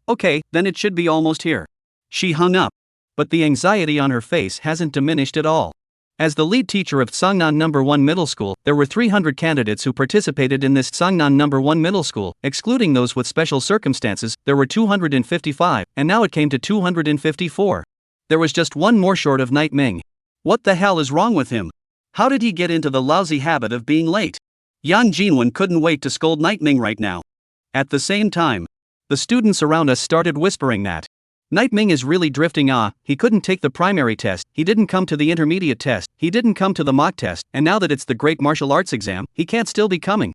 S1: then it should be almost here. She hung up. But the anxiety on her face hasn't diminished at all. As the lead teacher of Sangnan No. 1 Middle School, there were 300 candidates who participated in this Sangnan No. 1 Middle School, excluding those with special circumstances. There were 255, and now it came to 254. There was just one more short of Night Ming. What the hell is wrong with him? How did he get into the lousy habit of being late? Yang Jinwen couldn't wait to scold Night Ming right now. At the same time, the students around us started whispering that Night Ming is really drifting. He couldn't take the primary test, he didn't come to the intermediate test, he didn't come to the mock test, and now that it's the great martial arts exam, he can't still be coming.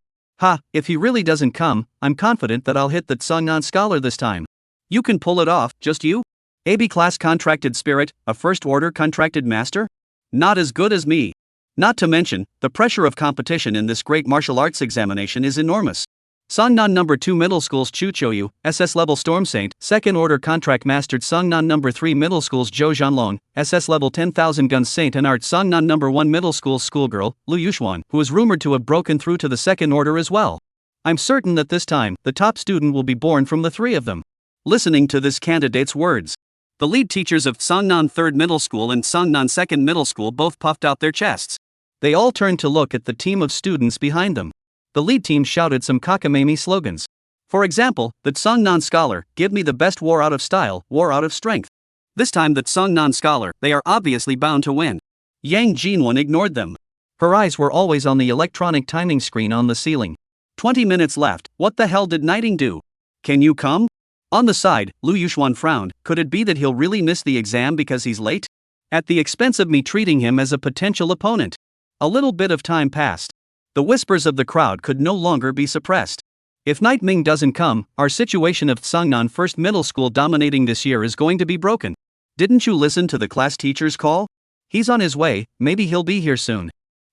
S1: If he really doesn't come, I'm confident that I'll hit that Sangnan scholar this time. You can pull it off, just you? AB class contracted spirit, a first order contracted master? Not as good as me. Not to mention, the pressure of competition in this great martial arts examination is enormous. Sangnan No. 2 Middle School's Chu Choyu, SS level Storm Saint, second order contract mastered. Sangnan No. 3 Middle School's Zhou Zhanlong, SS level 10,000 guns Saint and Art. Sangnan No. 1 Middle School's schoolgirl, Liu Yuxuan, who is rumored to have broken through to the second order as well. I'm certain that this time, the top student will be born from the three of them. Listening to this candidate's words, the lead teachers of Sangnan 3rd Middle School and Sangnan 2nd Middle School both puffed out their chests. They all turned to look at the team of students behind them. The lead team shouted some cockamamie slogans. For example, that Sangnan scholar, give me the best war out of style, war out of strength. This time that Sangnan scholar, they are obviously bound to win. Yang Jinwen ignored them. Her eyes were always on the electronic timing screen on the ceiling. 20 minutes left, what the hell did Nighting do? Can you come? On the side, Liu Yuxuan frowned. Could it be that he'll really miss the exam because he's late? At the expense of me treating him as a potential opponent. A little bit of time passed. The whispers of the crowd could no longer be suppressed. If Night Ming doesn't come, our situation of Sangnan 1st Middle School dominating this year is going to be broken. Didn't you listen to the class teacher's call? He's on his way, maybe he'll be here soon.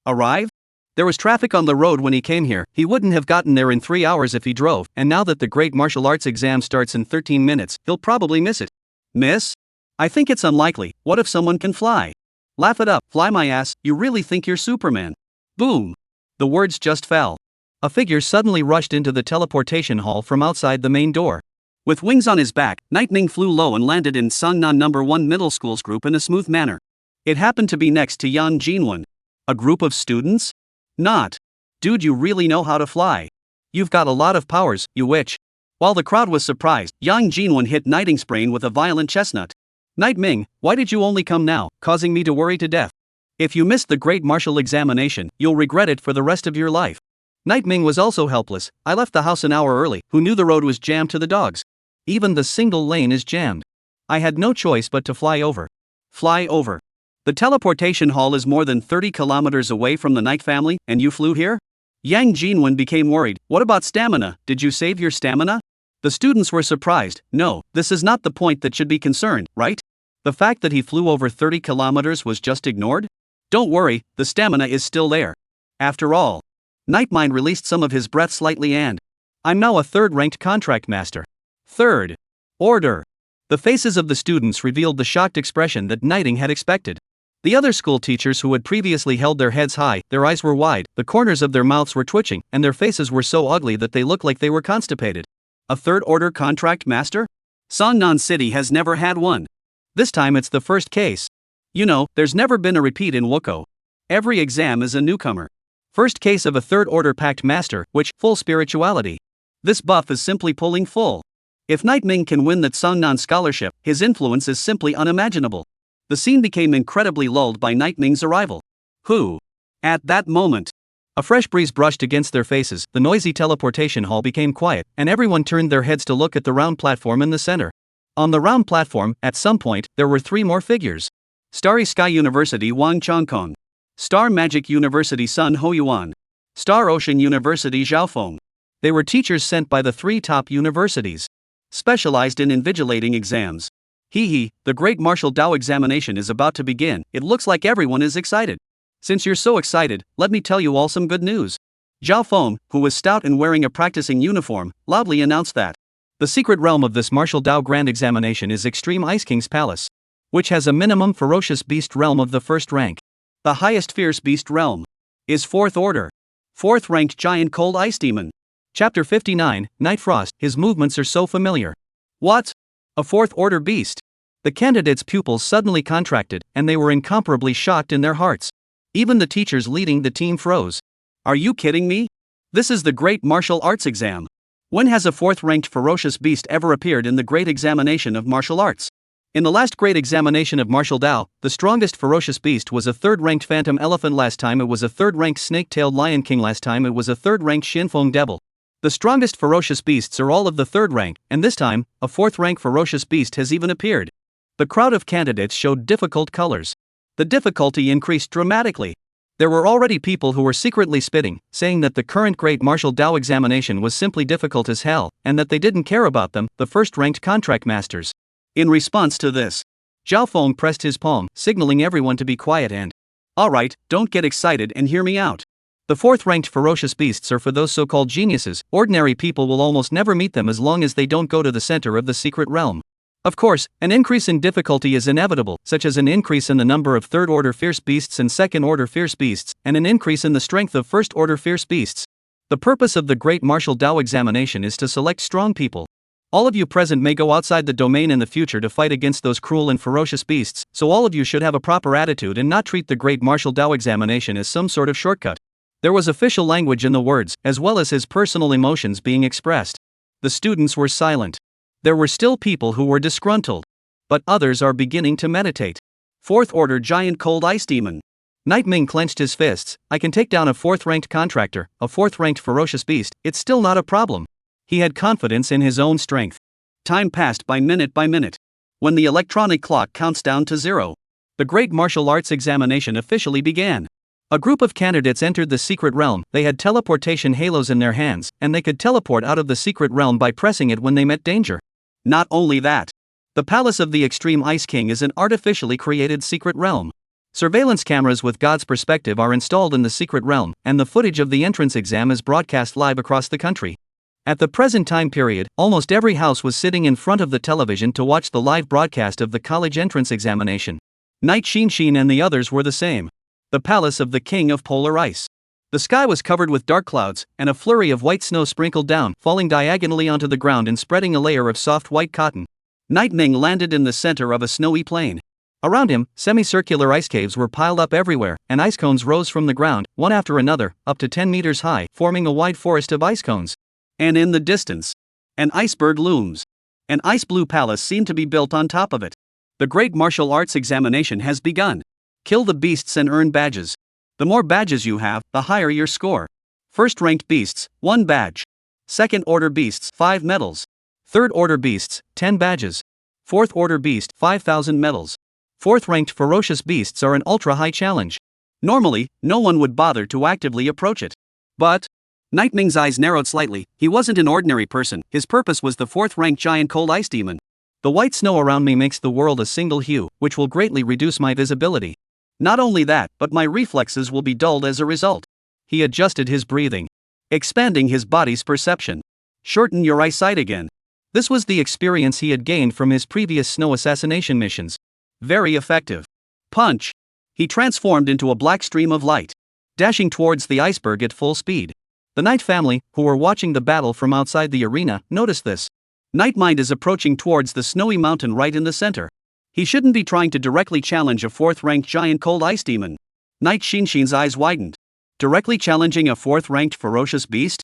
S1: Arrive? There was traffic on the road when he came here, he wouldn't have gotten there in 3 hours if he drove, and now that the great martial arts exam starts in 13 minutes, he'll probably miss it. Miss? I think it's unlikely. What if someone can fly? Laugh it up, fly my ass, you really think you're Superman? Boom. The words just fell. A figure suddenly rushed into the teleportation hall from outside the main door. With wings on his back, Night Ming flew low and landed in Sangnan No. 1 Middle School's group in a smooth manner. It happened to be next to Yang Jinwen. A group of students? Not. Dude, you really know how to fly. You've got a lot of powers, you witch. While the crowd was surprised, Yang Jinwen hit Nighting's brain with a violent chestnut. Night Ming, why did you only come now, causing me to worry to death? If you missed the great martial examination, you'll regret it for the rest of your life. Night Ming was also helpless. I left the house an hour early. Who knew the road was jammed to the dogs? Even the single lane is jammed. I had no choice but to fly over. Fly over. The teleportation hall is more than 30 kilometers away from the Night family, and you flew here? Yang Jinwen became worried. What about stamina? Did you save your stamina? The students were surprised. No, this is not the point that should be concerned, right? The fact that he flew over 30 kilometers was just ignored? Don't worry, the stamina is still there. After all, Nightmind released some of his breath slightly and I'm now a 3rd ranked contract master. 3rd order. The faces of the students revealed the shocked expression that Nighting had expected. The other school teachers who had previously held their heads high, their eyes were wide, the corners of their mouths were twitching, and their faces were so ugly that they looked like they were constipated. A 3rd order contract master? Sangnan City has never had one. This time it's the first case. You know, there's never been a repeat in Wuko. Every exam is a newcomer. First case of a 3rd order pact master, which, full spirituality. This buff is simply pulling full. If Night Ming can win that Sangnan scholarship, his influence is simply unimaginable. The scene became incredibly lulled by Night Ming's arrival. Who? At that moment, a fresh breeze brushed against their faces, the noisy teleportation hall became quiet, and everyone turned their heads to look at the round platform in the center. On the round platform, at some point, there were 3 more figures. Starry Sky University Wang Changkong. Star Magic University Sun Hoyuan. Star Ocean University Zhaofeng. They were teachers sent by the 3 top universities. Specialized in invigilating exams. The great martial Dao examination is about to begin. It looks like everyone is excited. Since you're so excited, let me tell you all some good news. Zhaofeng, who was stout and wearing a practicing uniform, loudly announced that the secret realm of this martial Dao grand examination is Extreme Ice King's Palace, which has a minimum ferocious beast realm of the 1st rank. The highest fierce beast realm is 4th order. 4th ranked giant cold ice demon. Chapter 59, Night Frost. His movements are so familiar. What? A 4th order beast? The candidates' pupils suddenly contracted, and they were incomparably shocked in their hearts. Even the teachers leading the team froze. Are you kidding me? This is the Great Martial Arts Exam. When has a 4th-ranked ferocious beast ever appeared in the Great Examination of Martial Arts? In the last Great Examination of Martial Dao, the strongest ferocious beast was a 3rd-ranked phantom elephant. Last time it was a 3rd-ranked snake-tailed lion king. Last time it was a 3rd-ranked Shinfeng devil. The strongest ferocious beasts are all of the 3rd rank, and this time, a 4th-rank ferocious beast has even appeared. The crowd of candidates showed difficult colors. The difficulty increased dramatically. There were already people who were secretly spitting, saying that the current Great Martial Dao examination was simply difficult as hell, and that they didn't care about them, the 1st-ranked contract masters. In response to this, Zhao Feng pressed his palm, signaling everyone to be quiet and, "Alright, don't get excited and hear me out. The 4th-ranked ferocious beasts are for those so-called geniuses. Ordinary people will almost never meet them as long as they don't go to the center of the secret realm. Of course, an increase in difficulty is inevitable, such as an increase in the number of 3rd-order fierce beasts and 2nd-order fierce beasts, and an increase in the strength of 1st-order fierce beasts. The purpose of the Great Martial Dao examination is to select strong people. All of you present may go outside the domain in the future to fight against those cruel and ferocious beasts, so all of you should have a proper attitude and not treat the Great Martial Dao examination as some sort of shortcut." There was official language in the words, as well as his personal emotions being expressed. The students were silent. There were still people who were disgruntled. But others are beginning to meditate. 4th-order giant cold ice demon. Night Ming clenched his fists. I can take down a 4th-ranked contractor, a 4th-ranked ferocious beast, it's still not a problem. He had confidence in his own strength. Time passed by minute. When the electronic clock counts down to 0, the Great Martial Arts examination officially began. A group of candidates entered the secret realm. They had teleportation halos in their hands, and they could teleport out of the secret realm by pressing it when they met danger. Not only that, the Palace of the Extreme Ice King is an artificially created secret realm. Surveillance cameras with God's perspective are installed in the secret realm, and the footage of the entrance exam is broadcast live across the country. At the present time period, almost every house was sitting in front of the television to watch the live broadcast of the college entrance examination. Night Shinshin and the others were the same. The palace of the King of Polar Ice. The sky was covered with dark clouds, and a flurry of white snow sprinkled down, falling diagonally onto the ground and spreading a layer of soft white cotton. Night Ming landed in the center of a snowy plain. Around him, semicircular ice caves were piled up everywhere, and ice cones rose from the ground, one after another, up to 10 meters high, forming a wide forest of ice cones. And in the distance, an iceberg looms. An ice blue palace seemed to be built on top of it. The Great Martial Arts examination has begun. Kill the beasts and earn badges. The more badges you have, the higher your score. 1st-ranked beasts, 1 badge. 2nd-order beasts, 5 medals. 3rd-order beasts, 10 badges. 4th-order beast, 5,000 medals. 4th-ranked ferocious beasts are an ultra-high challenge. Normally, no one would bother to actively approach it. But Night Ming's eyes narrowed slightly. He wasn't an ordinary person. His purpose was the 4th-ranked giant cold ice demon. The white snow around me makes the world a single hue, which will greatly reduce my visibility. Not only that, but my reflexes will be dulled as a result. He adjusted his breathing, expanding his body's perception. Shorten your eyesight again. This was the experience he had gained from his previous snow assassination missions. Very effective. Punch! He transformed into a black stream of light, dashing towards the iceberg at full speed. The Night family, who were watching the battle from outside the arena, noticed this. Night Mind is approaching towards the snowy mountain right in the center. He shouldn't be trying to directly challenge a 4th-ranked giant cold ice demon. Night Shinshin's eyes widened. Directly challenging a 4th-ranked ferocious beast?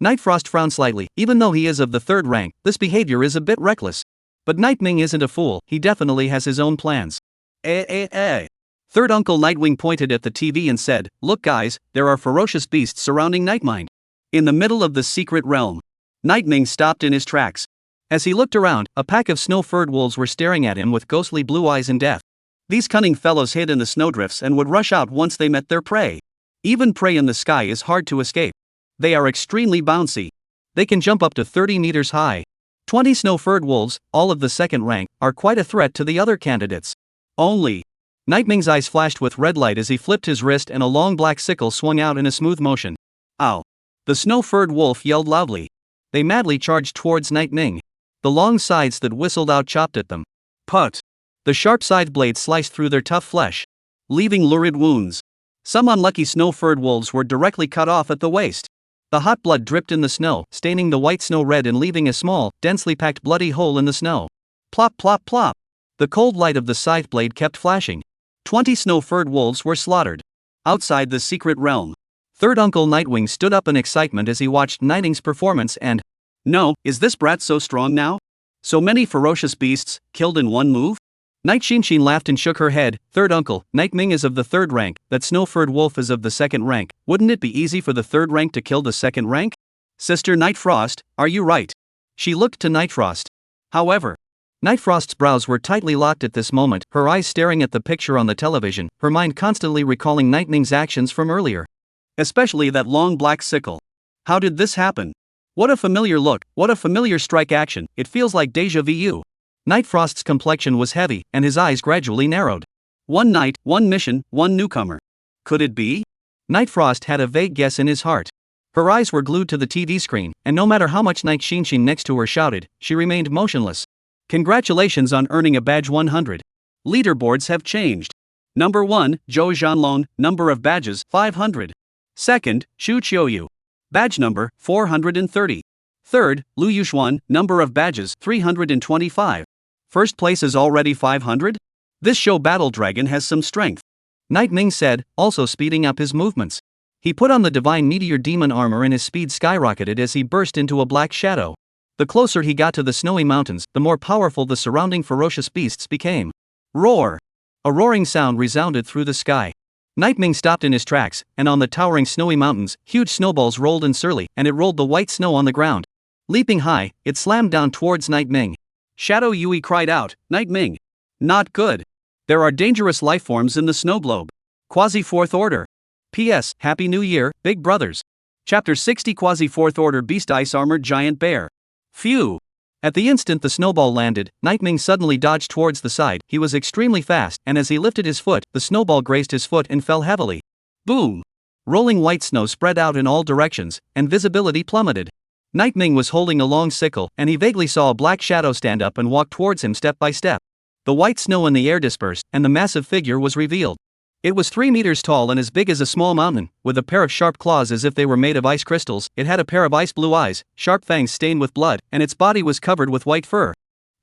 S1: Night Frost frowned slightly. Even though he is of the 3rd rank, this behavior is a bit reckless. But Night Ming isn't a fool, he definitely has his own plans. 3rd Uncle Nightwing pointed at the TV and said, "Look guys, there are ferocious beasts surrounding Nightmind." In the middle of the secret realm, Night Ming stopped in his tracks. As he looked around, a pack of snow-furred wolves were staring at him with ghostly blue eyes in death. These cunning fellows hid in the snowdrifts and would rush out once they met their prey. Even prey in the sky is hard to escape. They are extremely bouncy. They can jump up to 30 meters high. 20 snow-furred wolves, all of the 2nd rank, are quite a threat to the other candidates. Only. Night Ming's eyes flashed with red light as he flipped his wrist and a long black sickle swung out in a smooth motion. Ow! The snow-furred wolf yelled loudly. They madly charged towards Night Ming. The long sides that whistled out chopped at them. Put! The sharp side blades sliced through their tough flesh, leaving lurid wounds. Some unlucky snow-furred wolves were directly cut off at the waist. The hot blood dripped in the snow, staining the white snow red and leaving a small, densely packed bloody hole in the snow. Plop plop plop! The cold light of the scythe blade kept flashing. 20 snow-furred wolves were slaughtered. Outside the secret realm. Third Uncle Nightwing stood up in excitement as he watched Nightwing's performance and, "No, is this brat so strong now? So many ferocious beasts, killed in one move?" Night Shinshin laughed and shook her head. "Third Uncle, Nightwing is of the third rank, that snow-furred wolf is of the second rank. Wouldn't it be easy for the third rank to kill the second rank?" "Sister Nightfrost, are you right?" She looked to Nightfrost. However, Nightfrost's brows were tightly locked at this moment, her eyes staring at the picture on the television, her mind constantly recalling Nightwing's actions from earlier. Especially that long black sickle. How did this happen? What a familiar look, what a familiar strike action, it feels like deja vu. Nightfrost's complexion was heavy, and his eyes gradually narrowed. One night, one mission, one newcomer. Could it be? Nightfrost had a vague guess in his heart. Her eyes were glued to the TV screen, and no matter how much Night Shinshin next to her shouted, she remained motionless. Congratulations on earning a badge 100. Leaderboards have changed. Number 1, Zhou Zhanlong, number of badges 500. Second, Xu Qiuyu. Badge number 430. Third, Liu Yuxuan, number of badges 325. First place is already 500? This show Battle Dragon has some strength. Nightwing said, also speeding up his movements. He put on the divine meteor demon armor and his speed skyrocketed as he burst into a black shadow. The closer he got to the snowy mountains, the more powerful the surrounding ferocious beasts became. Roar! A roaring sound resounded through the sky. Nightwing stopped in his tracks, and on the towering snowy mountains, huge snowballs rolled in surly, and it rolled the white snow on the ground. Leaping high, it slammed down towards Nightwing. Shadow Yui cried out, "Nightwing! Not good! There are dangerous lifeforms in the snow globe. Quasi-Fourth Order. P.S. Happy New Year, Big Brothers." Chapter 60 Quasi-Fourth Order Beast Ice Armored Giant Bear. Phew! At the instant the snowball landed, Nightwing suddenly dodged towards the side. He was extremely fast, and as he lifted his foot, the snowball grazed his foot and fell heavily. Boom! Rolling white snow spread out in all directions, and visibility plummeted. Nightwing was holding a long sickle, and he vaguely saw a black shadow stand up and walk towards him step by step. The white snow in the air dispersed, and the massive figure was revealed. It was 3 meters tall and as big as a small mountain, with a pair of sharp claws as if they were made of ice crystals. It had a pair of ice blue eyes, sharp fangs stained with blood, and its body was covered with white fur.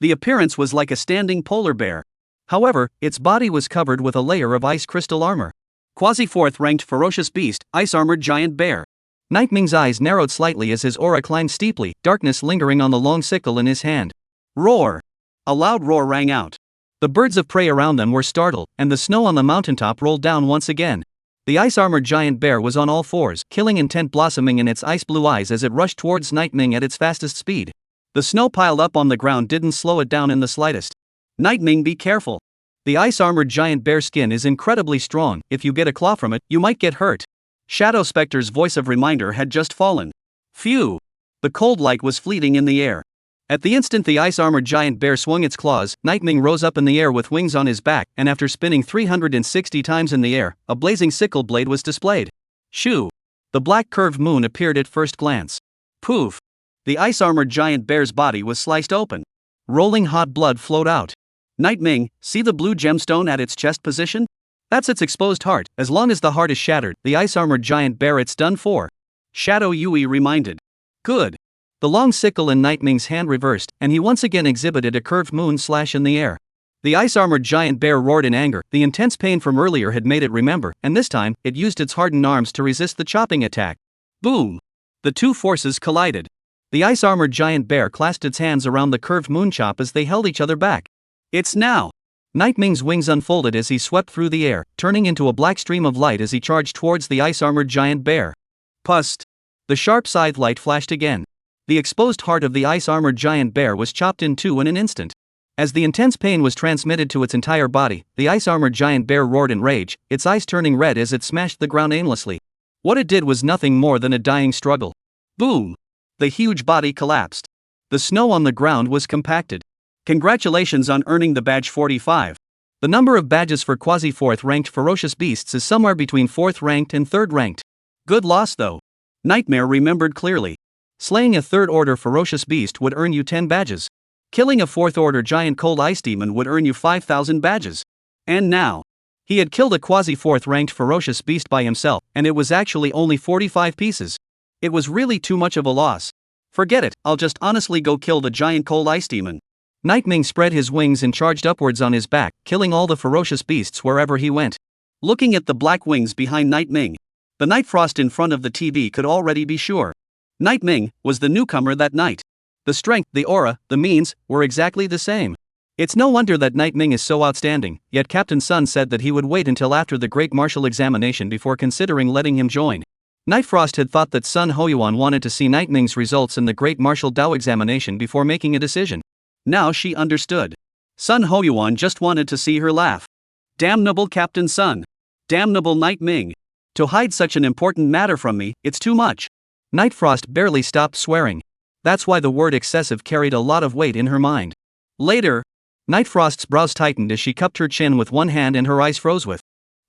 S1: The appearance was like a standing polar bear. However, its body was covered with a layer of ice crystal armor. Quasi-Fourth ranked ferocious beast, ice-armored giant bear. Nightwing's eyes narrowed slightly as his aura climbed steeply, darkness lingering on the long sickle in his hand. Roar! A loud roar rang out. The birds of prey around them were startled, and the snow on the mountaintop rolled down once again. The ice-armored giant bear was on all fours, killing intent blossoming in its ice-blue eyes as it rushed towards Nightwing at its fastest speed. The snow piled up on the ground didn't slow it down in the slightest. Nightwing, be careful. The ice-armored giant bear skin is incredibly strong. If you get a claw from it, you might get hurt. Shadow Spectre's voice of reminder had just fallen. Phew! The cold light was fleeting in the air. At the instant the ice-armored giant bear swung its claws, Nightwing rose up in the air with wings on his back, and after spinning 360 times in the air, a blazing sickle blade was displayed. Shoo! The black curved moon appeared at first glance. Poof! The ice-armored giant bear's body was sliced open. Rolling hot blood flowed out. Nightwing, see the blue gemstone at its chest position? That's its exposed heart. As long as the heart is shattered, the ice-armored giant bear, it's done for. Shadow Yui reminded. Good. The long sickle in Nightwing's hand reversed, and he once again exhibited a curved moon slash in the air. The ice-armored giant bear roared in anger. The intense pain from earlier had made it remember, and this time, it used its hardened arms to resist the chopping attack. Boom! The two forces collided. The ice-armored giant bear clasped its hands around the curved moon chop as they held each other back. It's now! Nightwing's wings unfolded as he swept through the air, turning into a black stream of light as he charged towards the ice-armored giant bear. Pust! The sharp scythe light flashed again. The exposed heart of the ice-armored giant bear was chopped in two in an instant. As the intense pain was transmitted to its entire body, the ice-armored giant bear roared in rage, its eyes turning red as it smashed the ground aimlessly. What it did was nothing more than a dying struggle. Boom! The huge body collapsed. The snow on the ground was compacted. Congratulations on earning the badge 45. The number of badges for Quasi-Fourth ranked ferocious beasts is somewhere between 4th ranked and 3rd ranked. Good loss though. Nightmare remembered clearly. Slaying a 3rd order ferocious beast would earn you 10 badges. Killing a 4th order giant cold ice demon would earn you 5,000 badges. And now, he had killed a Quasi-Fourth ranked ferocious beast by himself, and it was actually only 45 pieces. It was really too much of a loss. Forget it, I'll just honestly go kill the giant cold ice demon. Nightwing spread his wings and charged upwards on his back, killing all the ferocious beasts wherever he went. Looking at the black wings behind Night Ming, the Night Frost in front of the TV could already be sure. Night Ming was the newcomer that night. The strength, the aura, the means, were exactly the same. It's no wonder that Night Ming is so outstanding, yet Captain Sun said that he would wait until after the Great Martial Examination before considering letting him join. Night Frost had thought that Sun Hoyuan wanted to see Night Ming's results in the Great Martial Dao examination before making a decision. Now she understood. Sun Hoyuan just wanted to see her laugh. Damnable Captain Sun. Damnable Night Ming. To hide such an important matter from me, it's too much. Night Frost barely stopped swearing. That's why the word excessive carried a lot of weight in her mind. Later, Night Frost's brows tightened as she cupped her chin with one hand and her eyes froze with.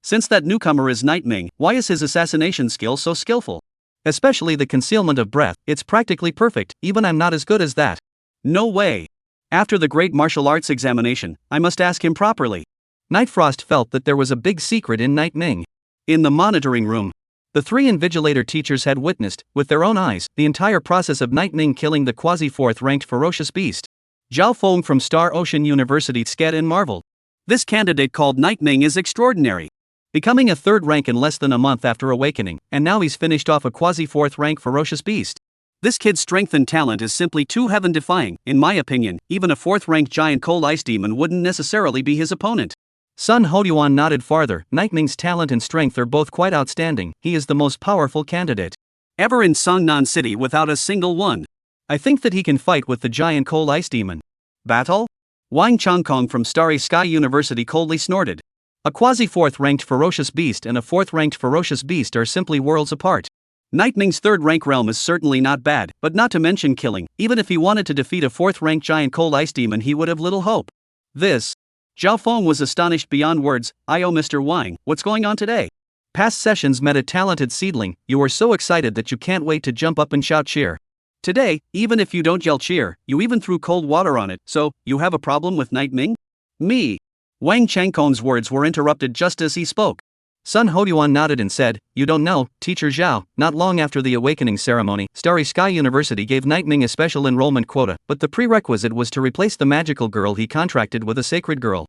S1: Since that newcomer is Night Ming, why is his assassination skill so skillful? Especially the concealment of breath, it's practically perfect, even I'm not as good as that. No way. After the Great Martial Arts examination, I must ask him properly. Night Frost felt that there was a big secret in Night Ming. In the monitoring room, the three Invigilator teachers had witnessed, with their own eyes, the entire process of Night Ming killing the quasi-4th ranked ferocious beast. Zhao Feng from Star Ocean University sked and marveled. This candidate called Night Ming is extraordinary. Becoming a 3rd rank in less than a month after awakening, and now he's finished off a quasi-4th rank ferocious beast. This kid's strength and talent is simply too heaven-defying. In my opinion, even a 4th ranked giant cold ice demon wouldn't necessarily be his opponent. Sun Hoyuan nodded farther. Night Ming's talent and strength are both quite outstanding. He is the most powerful candidate ever in Songnan City without a single one. I think that he can fight with the giant cold ice demon. Battle? Wang Changkong from Starry Sky University coldly snorted. A quasi-4th ranked ferocious beast and a 4th ranked ferocious beast are simply worlds apart. Night Ming's 3rd rank realm is certainly not bad, but not to mention killing. Even if he wanted to defeat a 4th ranked giant cold ice demon, he would have little hope. This. Zhao Feng was astonished beyond words. Mr. Wang, what's going on today? Past sessions met a talented seedling. You are so excited that you can't wait to jump up and shout cheer. Today, even if you don't yell cheer, you even threw cold water on it. So, you have a problem with Night Ming? Me. Wang Changkong's words were interrupted just as he spoke. Sun Hoyuan nodded and said, "You don't know, Teacher Zhao, not long after the awakening ceremony, Starry Sky University gave Night Ming a special enrollment quota, but the prerequisite was to replace the magical girl he contracted with a sacred girl.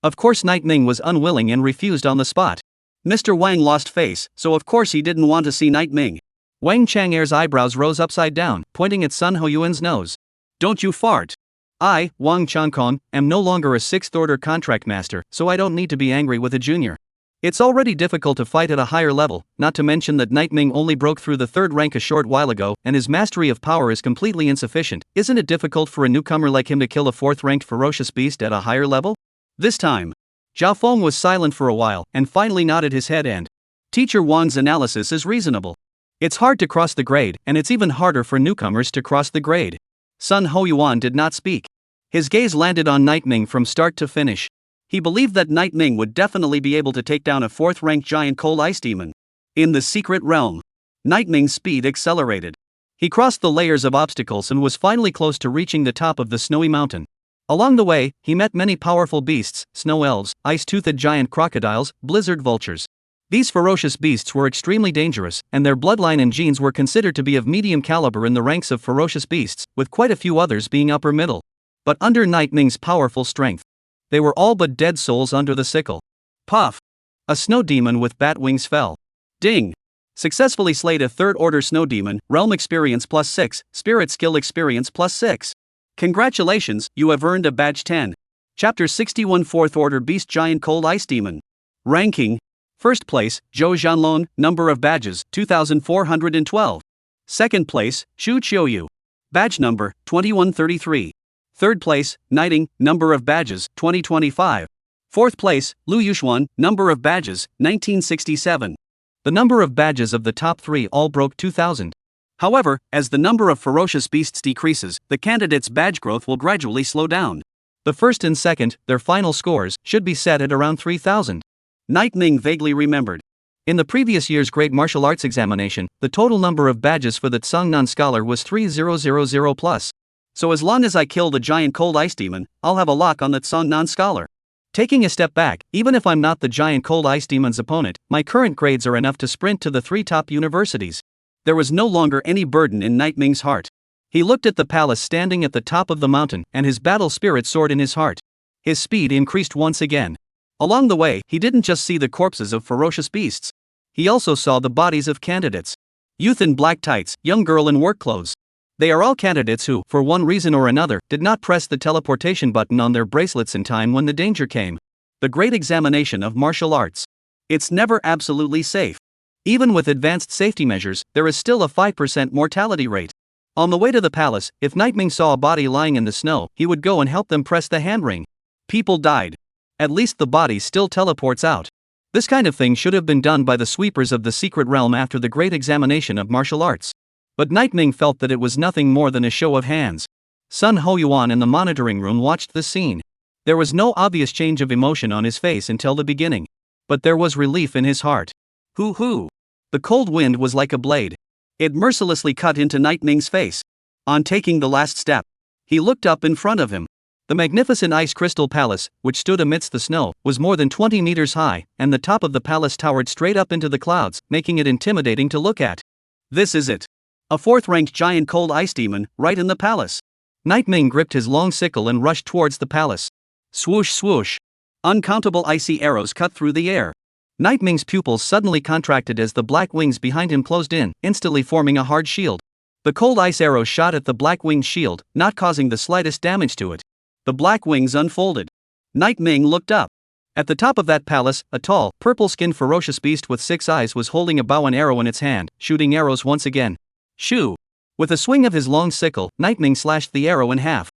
S1: Of course Night Ming was unwilling and refused on the spot. Mr. Wang lost face, so of course he didn't want to see Night Ming." Wang Chang'er's eyebrows rose upside down, pointing at Sun Hoyuan's nose. "Don't you fart. I, Wang Changkong, am no longer a 6th order contract master, so I don't need to be angry with a junior. It's already difficult to fight at a higher level, not to mention that Night Ming only broke through the 3rd rank a short while ago, and his mastery of power is completely insufficient. Isn't it difficult for a newcomer like him to kill a 4th ranked ferocious beast at a higher level?" This time, Zhao Feng was silent for a while, and finally nodded his head and, "Teacher Wang's analysis is reasonable. It's hard to cross the grade, and it's even harder for newcomers to cross the grade." Sun Hoyuan did not speak. His gaze landed on Night Ming from start to finish. He believed that Night Ming would definitely be able to take down a 4th ranked giant cold ice demon. In the secret realm, Night Ming's speed accelerated. He crossed the layers of obstacles and was finally close to reaching the top of the snowy mountain. Along the way, he met many powerful beasts, snow elves, ice-toothed giant crocodiles, blizzard vultures. These ferocious beasts were extremely dangerous, and their bloodline and genes were considered to be of medium caliber in the ranks of ferocious beasts, with quite a few others being upper middle. But under Night Ming's powerful strength, they were all but dead souls under the sickle. Puff! A snow demon with bat wings fell. Ding! Successfully slayed a 3rd order snow demon, realm experience +6, spirit skill experience +6. Congratulations, you have earned a badge 10. Chapter 61 4th order beast giant cold ice demon. Ranking: 1st place, Zhou Zhanlong, number of badges, 2412. 2nd place, Xu Qiuyu. Badge number, 2133. 3rd place, Knighting, number of badges, 2025. 4th place, Liu Yuxuan, number of badges, 1967. The number of badges of the top 3 all broke 2000. However, as the number of ferocious beasts decreases, the candidate's badge growth will gradually slow down. The 1st and 2nd, their final scores, should be set at around 3000. Night Ming vaguely remembered. In the previous year's Great Martial Arts examination, the total number of badges for the Tsangnan scholar was 3000 plus. So as long as I kill the giant cold ice demon, I'll have a lock on the Tsangnan scholar. Taking a step back, even if I'm not the giant cold ice demon's opponent, my current grades are enough to sprint to the 3 top universities. There was no longer any burden in Night Ming's heart. He looked at the palace standing at the top of the mountain, and his battle spirit soared in his heart. His speed increased once again. Along the way, he didn't just see the corpses of ferocious beasts. He also saw the bodies of candidates. Youth in black tights, young girl in work clothes. They are all candidates who, for one reason or another, did not press the teleportation button on their bracelets in time when the danger came. The great examination of martial arts. It's never absolutely safe. Even with advanced safety measures, there is still a 5% mortality rate. On the way to the palace, if Nightming saw a body lying in the snow, he would go and help them press the hand ring. People died. At least the body still teleports out. This kind of thing should have been done by the sweepers of the secret realm after the great examination of martial arts. But Nightming felt that it was nothing more than a show of hands. Sun Hoyuan in the monitoring room watched the scene. There was no obvious change of emotion on his face until the beginning. But there was relief in his heart. Hoo-hoo! The cold wind was like a blade. It mercilessly cut into Nightming's face. On taking the last step, he looked up in front of him. The magnificent ice crystal palace, which stood amidst the snow, was more than 20 meters high, and the top of the palace towered straight up into the clouds, making it intimidating to look at. This is it. A fourth-ranked giant cold ice demon, right in the palace. Nightming gripped his long sickle and rushed towards the palace. Swoosh swoosh. Uncountable icy arrows cut through the air. Nightming's pupils suddenly contracted as the black wings behind him closed in, instantly forming a hard shield. The cold ice arrows shot at the black winged shield, not causing the slightest damage to it. The black wings unfolded. Nightming looked up. At the top of that palace, a tall, purple-skinned ferocious beast with 6 eyes was holding a bow and arrow in its hand, shooting arrows once again. Shoo! With a swing of his long sickle, Nightming slashed the arrow in half.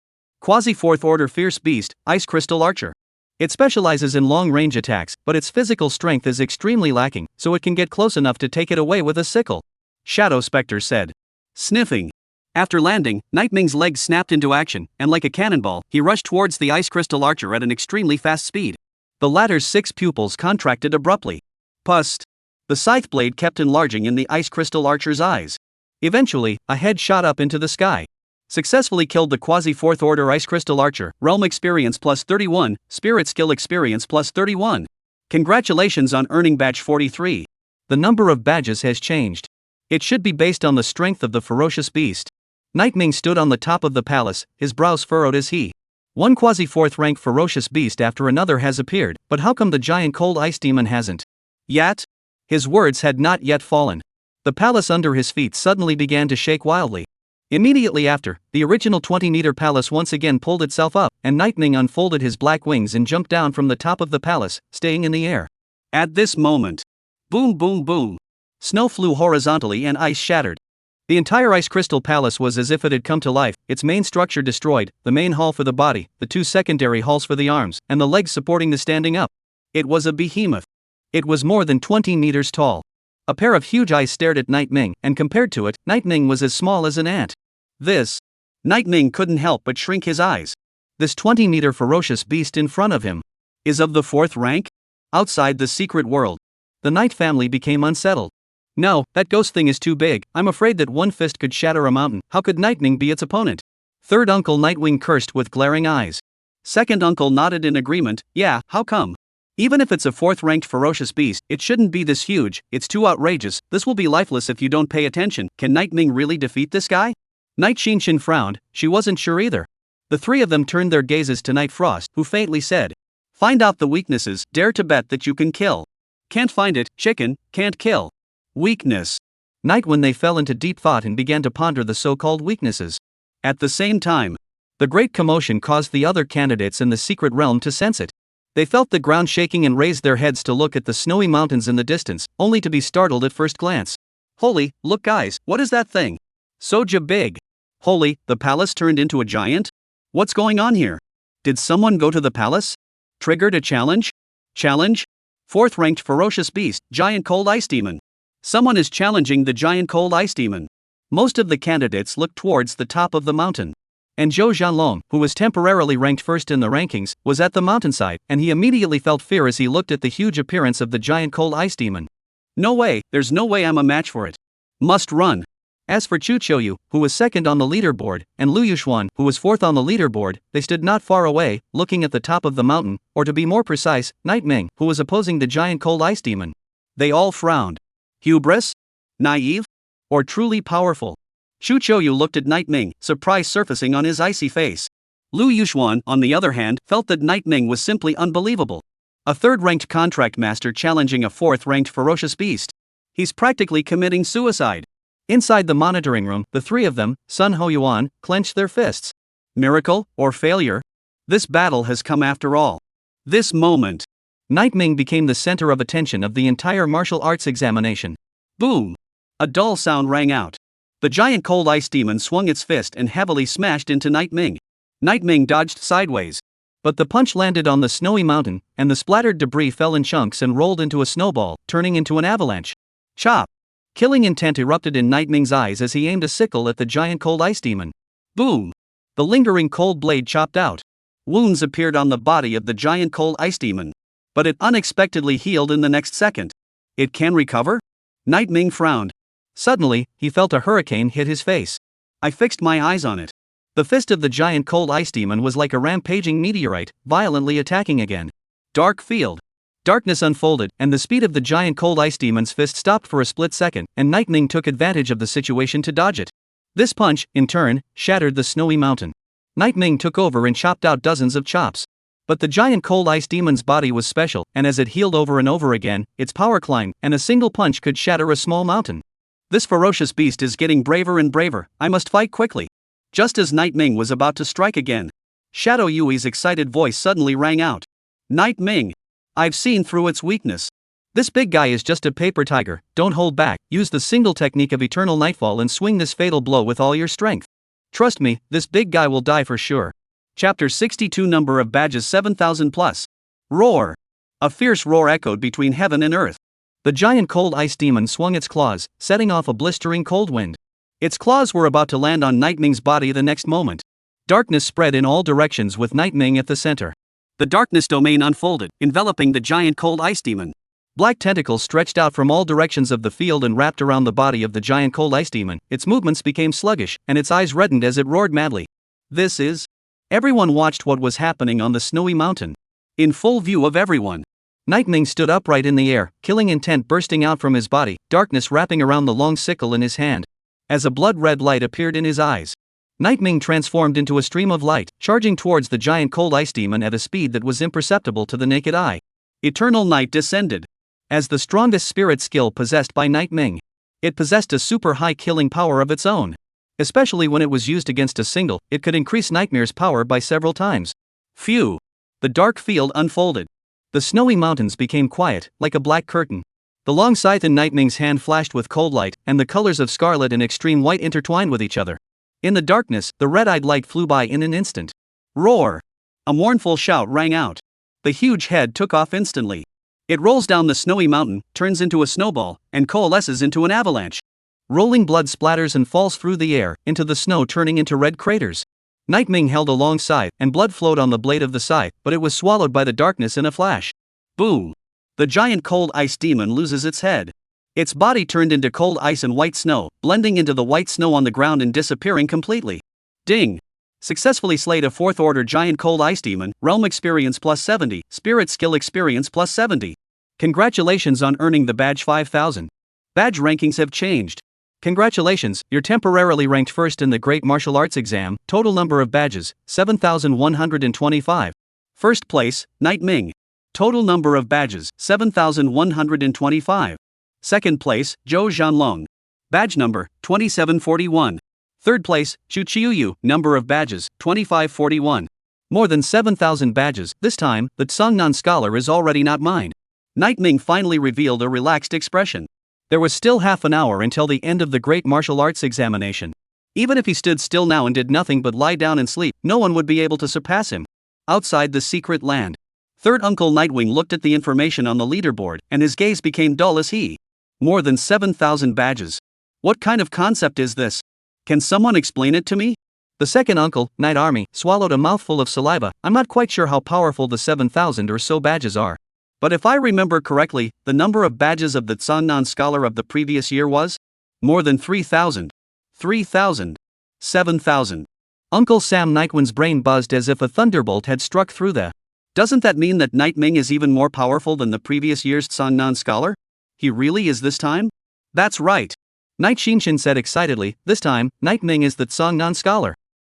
S1: Quasi-fourth order fierce beast, ice crystal archer. It specializes in long-range attacks, but its physical strength is extremely lacking, so it can get close enough to take it away with a sickle. Shadow Spectre said. Sniffing. After landing, Nightming's legs snapped into action, and like a cannonball, he rushed towards the ice crystal archer at an extremely fast speed. The latter's 6 pupils contracted abruptly. Pust. The scythe blade kept enlarging in the ice crystal archer's eyes. Eventually, a head shot up into the sky. Successfully killed the quasi-4th order ice crystal archer, realm experience plus 31, spirit skill experience plus 31. Congratulations on earning badge 43. The number of badges has changed. It should be based on the strength of the ferocious beast. Nightming stood on the top of the palace, his brows furrowed as he. One quasi-4th rank ferocious beast after another has appeared, but how come the giant cold ice demon hasn't? Yet? His words had not yet fallen. The palace under his feet suddenly began to shake wildly. Immediately after, the original 20-meter palace once again pulled itself up, and Nightming unfolded his black wings and jumped down from the top of the palace, staying in the air. At this moment, boom boom boom. Snow flew horizontally and ice shattered. The entire ice crystal palace was as if it had come to life, its main structure destroyed, the main hall for the body, the 2 secondary halls for the arms, and the legs supporting the standing up. It was a behemoth. It was more than 20 meters tall. A pair of huge eyes stared at Nightming, and compared to it, Nightming was as small as an ant. Nightming couldn't help but shrink his eyes. This 20-meter ferocious beast in front of him is of the 4th rank? Outside the secret world. The Knight family became unsettled. No, that ghost thing is too big. I'm afraid that one fist could shatter a mountain. How could Nightming be its opponent? Third Uncle Nightwing cursed with glaring eyes. Second Uncle nodded in agreement. Yeah, how come? Even if it's a 4th-ranked ferocious beast, it shouldn't be this huge. It's too outrageous. This will be lifeless if you don't pay attention. Can Nightming really defeat this guy? Night Shinshin frowned. She wasn't sure either. The 3 of them turned their gazes to Night Frost, who faintly said, "Find out the weaknesses. Dare to bet that you can kill." Can't find it. Chicken, can't kill. Weakness. Night when they fell into deep thought and began to ponder the so-called weaknesses. At the same time, the great commotion caused the other candidates in the secret realm to sense it. They felt the ground shaking and raised their heads to look at the snowy mountains in the distance, only to be startled at first glance. Holy, look guys, what is that thing? Soja big. Holy, the palace turned into a giant? What's going on here? Did someone go to the palace? Triggered a challenge? Challenge? 4th-ranked ferocious beast, giant cold ice demon. Someone is challenging the giant cold ice demon. Most of the candidates looked towards the top of the mountain. And Zhou Zhanlong, who was temporarily ranked first in the rankings, was at the mountainside, and he immediately felt fear as he looked at the huge appearance of the giant cold ice demon. No way, there's no way I'm a match for it. Must run. As for Chu Qiuyu, who was second on the leaderboard, and Liu Yuxuan, who was 4th on the leaderboard, they stood not far away, looking at the top of the mountain, or to be more precise, Nightming, who was opposing the giant cold ice demon. They all frowned. Hubris? Naive? Or truly powerful? Chu Qiuyu looked at Nightming, surprise surfacing on his icy face. Liu Yuxuan, on the other hand, felt that Nightming was simply unbelievable. A third-ranked contract master challenging a fourth-ranked ferocious beast. He's practically committing suicide. Inside the monitoring room, the three of them, Sun Ho Yuan, clenched their fists. Miracle or failure? This battle has come after all. This moment. Night Ming became the center of attention of the entire martial arts examination. Boom! A dull sound rang out. The giant cold ice demon swung its fist and heavily smashed into Night Ming. Night Ming dodged sideways. But the punch landed on the snowy mountain, and the splattered debris fell in chunks and rolled into a snowball, turning into an avalanche. Chop! Killing intent erupted in Night Ming's eyes as he aimed a sickle at the giant cold ice demon. Boom! The lingering cold blade chopped out. Wounds appeared on the body of the giant cold ice demon. But it unexpectedly healed in the next second. It can recover? Night Ming frowned. Suddenly, he felt a hurricane hit his face. I fixed my eyes on it. The fist of the giant cold ice demon was like a rampaging meteorite, violently attacking again. Dark field. Darkness unfolded, and the speed of the giant cold ice demon's fist stopped for a split second, and Night Ming took advantage of the situation to dodge it. This punch, in turn, shattered the snowy mountain. Night Ming took over and chopped out dozens of chops. But the giant cold ice demon's body was special, and as it healed over and over again, its power climbed, and a single punch could shatter a small mountain. This ferocious beast is getting braver and braver, I must fight quickly. Just as Night Ming was about to strike again, Shadow Yui's excited voice suddenly rang out. Night Ming! I've seen through its weakness. This big guy is just a paper tiger, don't hold back, use the single technique of eternal nightfall and swing this fatal blow with all your strength. Trust me, this big guy will die for sure. Chapter 62 Number of badges 7,000 plus. Roar! A fierce roar echoed between heaven and earth. The giant cold ice demon swung its claws, setting off a blistering cold wind. Its claws were about to land on Night Ming's body the next moment. Darkness spread in all directions with Night Ming at the center. The darkness domain unfolded, enveloping the giant cold ice demon. Black tentacles stretched out from all directions of the field and wrapped around the body of the giant cold ice demon. Its movements became sluggish, and its eyes reddened as it roared madly. This is... Everyone watched what was happening on the snowy mountain. In full view of everyone, Night Ming stood upright in the air, killing intent bursting out from his body, darkness wrapping around the long sickle in his hand. As a blood-red light appeared in his eyes, Night Ming transformed into a stream of light, charging towards the giant cold ice demon at a speed that was imperceptible to the naked eye. Eternal night descended. As the strongest spirit skill possessed by Night Ming, it possessed a super high killing power of its own. Especially when it was used against a single, it could increase Nightmare's power by several times. Phew! The dark field unfolded. The snowy mountains became quiet, like a black curtain. The long scythe in Night Ming's hand flashed with cold light, and the colors of scarlet and extreme white intertwined with each other. In the darkness, the red-eyed light flew by in an instant. Roar! A mournful shout rang out. The huge head took off instantly. It rolls down the snowy mountain, turns into a snowball, and coalesces into an avalanche. Rolling blood splatters and falls through the air, into the snow turning into red craters. Night Ming held a long scythe, and blood flowed on the blade of the scythe, but it was swallowed by the darkness in a flash. Boom! The giant cold ice demon loses its head. Its body turned into cold ice and white snow, blending into the white snow on the ground and disappearing completely. Ding! Successfully slayed a 4th order giant cold ice demon, realm experience plus 70, spirit skill experience plus 70. Congratulations on earning the badge 5,000. Badge rankings have changed. Congratulations, you're temporarily ranked first in the Great Martial Arts Exam, total number of badges, 7,125. First place, Night Ming. Total number of badges, 7,125. Second place, Zhou Zhanlong. Badge number, 2741. Third place, Chu Qiuyu, number of badges, 2541. More than 7,000 badges, this time, the Tsongnan scholar is already not mine. Night Ming finally revealed a relaxed expression. There was still half an hour until the end of the Great Martial Arts Examination. Even if he stood still now and did nothing but lie down and sleep, no one would be able to surpass him. Outside the secret land, Third Uncle Nightwing looked at the information on the leaderboard, and his gaze became dull as he. More than 7,000 badges. What kind of concept is this? Can someone explain it to me? The second uncle, Night Army, swallowed a mouthful of saliva. I'm not quite sure how powerful the 7,000 or so badges are. But if I remember correctly, the number of badges of the Tsongnan scholar of the previous year was? More than 3,000. 3,000. 7,000. Uncle Sam Nightwing's brain buzzed as if a thunderbolt had struck through the... Doesn't that mean that Night Ming is even more powerful than the previous year's Tsongnan scholar? He really is this time? That's right. Night Xinshin said excitedly, this time, Night Ming is the Tsongnan scholar.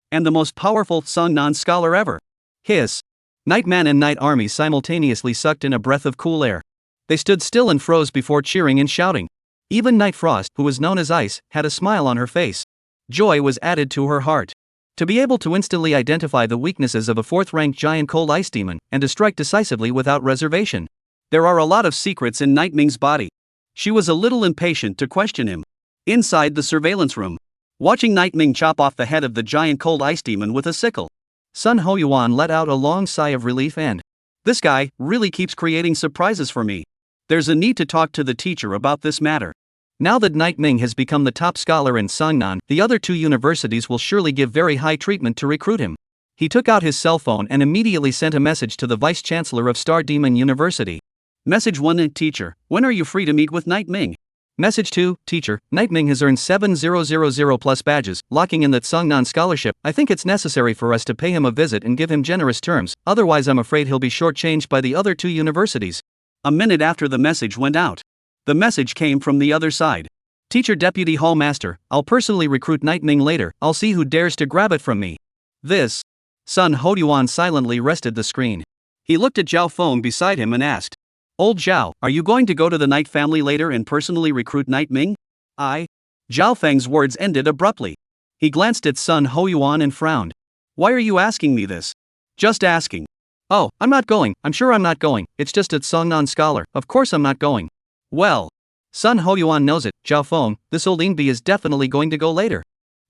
S1: And the most powerful Tsongnan scholar ever. Hiss. Nightman and Night Army simultaneously sucked in a breath of cool air. They stood still and froze before cheering and shouting. Even Night Frost, who was known as Ice, had a smile on her face. Joy was added to her heart. To be able to instantly identify the weaknesses of a 4th-ranked giant cold ice demon, and to strike decisively without reservation. There are a lot of secrets in Night Ming's body. She was a little impatient to question him. Inside the surveillance room, watching Night Ming chop off the head of the giant cold ice demon with a sickle, Sun Ho Yuan let out a long sigh of relief and, "This guy really keeps creating surprises for me. There's a need to talk to the teacher about this matter." Now that Night Ming has become the top scholar in Sangnan, the other 2 universities will surely give very high treatment to recruit him. He took out his cell phone and immediately sent a message to the Vice-Chancellor of Star Demon University. Message 1: Teacher, when are you free to meet with Night Ming? Message 2: Teacher, Night Ming has earned 7,000 plus badges, locking in that Sangnan scholarship. I think it's necessary for us to pay him a visit and give him generous terms, otherwise I'm afraid he'll be shortchanged by the other 2 universities. A minute after the message went out, the message came from the other side. Teacher Deputy Hall Master, I'll personally recruit Night Ming later, I'll see who dares to grab it from me. This. Sun Ho Yuan silently rested the screen. He looked at Zhao Feng beside him and asked, Old Zhao, are you going to go to the Night family later and personally recruit Night Ming? Zhao Feng's words ended abruptly. He glanced at Sun Ho Yuan and frowned. Why are you asking me this? Just asking. Oh, I'm not going, I'm sure I'm not going, it's just at Sangnan Scholar, of course I'm not going. Well, Sun Ho Yuan knows it, Zhao Feng, this old Inbi is definitely going to go later.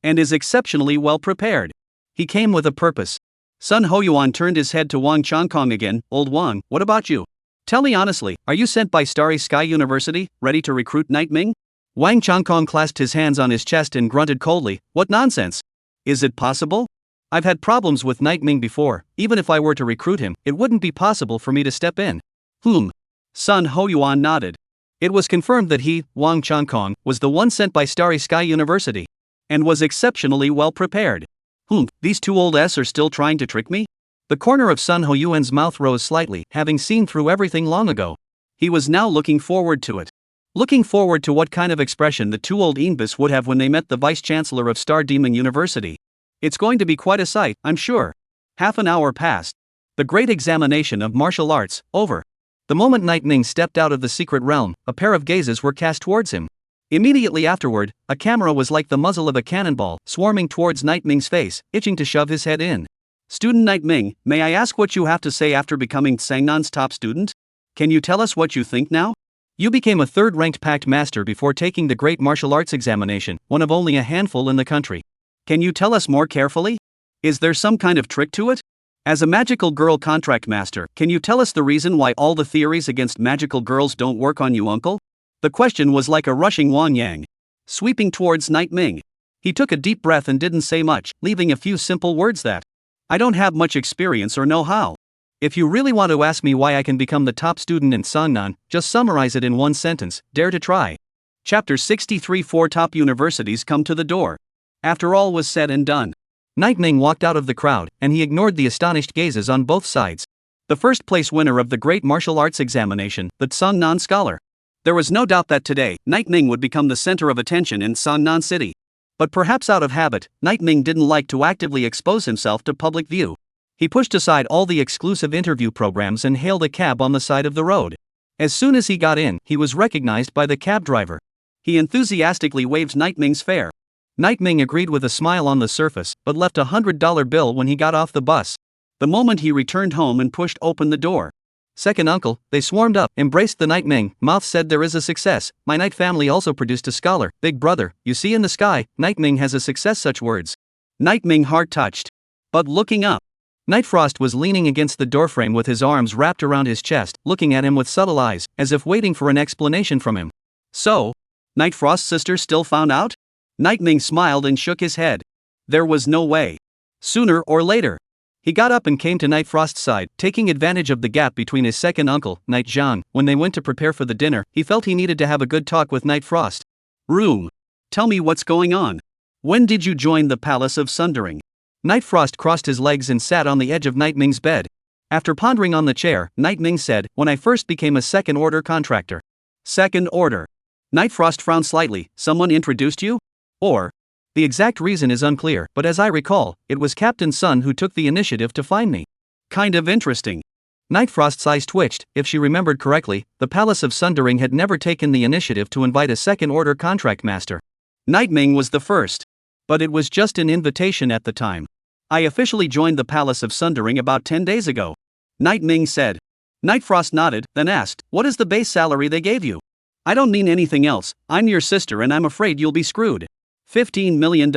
S1: And is exceptionally well prepared. He came with a purpose. Sun Ho Yuan turned his head to Wang Changkong again. Old Wang, what about you? Tell me honestly, are you sent by Starry Sky University, ready to recruit Night Ming? Wang Changkong clasped his hands on his chest and grunted coldly, what nonsense? Is it possible? I've had problems with Night Ming before, even if I were to recruit him, it wouldn't be possible for me to step in. Sun Ho Yuan nodded. It was confirmed that he, Wang Changkong, was the one sent by Starry Sky University. And was exceptionally well prepared. These 2 old S are still trying to trick me? The corner of Sun Ho Yuan's mouth rose slightly, having seen through everything long ago. He was now looking forward to it. Looking forward to what kind of expression the 2 old Inbis would have when they met the Vice-Chancellor of Star Demon University. It's going to be quite a sight, I'm sure. Half an hour passed. The great examination of martial arts, over. The moment Night Ming stepped out of the secret realm, a pair of gazes were cast towards him. Immediately afterward, a camera was like the muzzle of a cannonball, swarming towards Night Ming's face, itching to shove his head in. Student Night Ming, may I ask what you have to say after becoming Sangnan's top student? Can you tell us what you think now? You became a 3rd-ranked pact master before taking the great martial arts examination, one of only a handful in the country. Can you tell us more carefully? Is there some kind of trick to it? As a magical girl contract master, can you tell us the reason why all the theories against magical girls don't work on you, uncle? The question was like a rushing Wang Yang, sweeping towards Night Ming. He took a deep breath and didn't say much, leaving a few simple words that, I don't have much experience or know how. If you really want to ask me why I can become the top student in Sangnan, just summarize it in one sentence, dare to try. Chapter 63 4 Top universities come to the door. After all was said and done, Night Ming walked out of the crowd, and he ignored the astonished gazes on both sides. The first place winner of the great martial arts examination, the Sangnan scholar. There was no doubt that today, Night Ming would become the center of attention in Sangnan City. But perhaps out of habit, Night Ming didn't like to actively expose himself to public view. He pushed aside all the exclusive interview programs and hailed a cab on the side of the road. As soon as he got in, he was recognized by the cab driver. He enthusiastically waved Night Ming's fare. Night Ming agreed with a smile on the surface, but left a $100 bill when he got off the bus. The moment he returned home and pushed open the door. Second uncle, they swarmed up, embraced the Night Ming. Mouth said there is a success. My Night family also produced a scholar. Big brother, you see in the sky, Night Ming has a success. Such words. Night Ming heart touched. But looking up. Night Frost was leaning against the doorframe with his arms wrapped around his chest, looking at him with subtle eyes, as if waiting for an explanation from him. So? Night Frost's sister still found out? Night Ming smiled and shook his head. There was no way. Sooner or later. He got up and came to Night Frost's side, taking advantage of the gap between his second uncle, Night Zhang. When they went to prepare for the dinner, he felt he needed to have a good talk with Night Frost. Room. Tell me what's going on. When did you join the Palace of Sundering? Night Frost crossed his legs and sat on the edge of Night Ming's bed. After pondering on the chair, Night Ming said, when I first became a second-order contractor. Second order. Night Frost frowned slightly. Someone introduced you? Or? The exact reason is unclear, but as I recall, it was Captain Sun who took the initiative to find me. Kind of interesting. Nightfrost's eyes twitched. If she remembered correctly, the Palace of Sundering had never taken the initiative to invite a second-order contract master. Nightming was the first. But it was just an invitation at the time. I officially joined the Palace of Sundering about 10 days ago. Nightming said. Nightfrost nodded, then asked, what is the base salary they gave you? I don't mean anything else, I'm your sister and I'm afraid you'll be screwed. $15 million.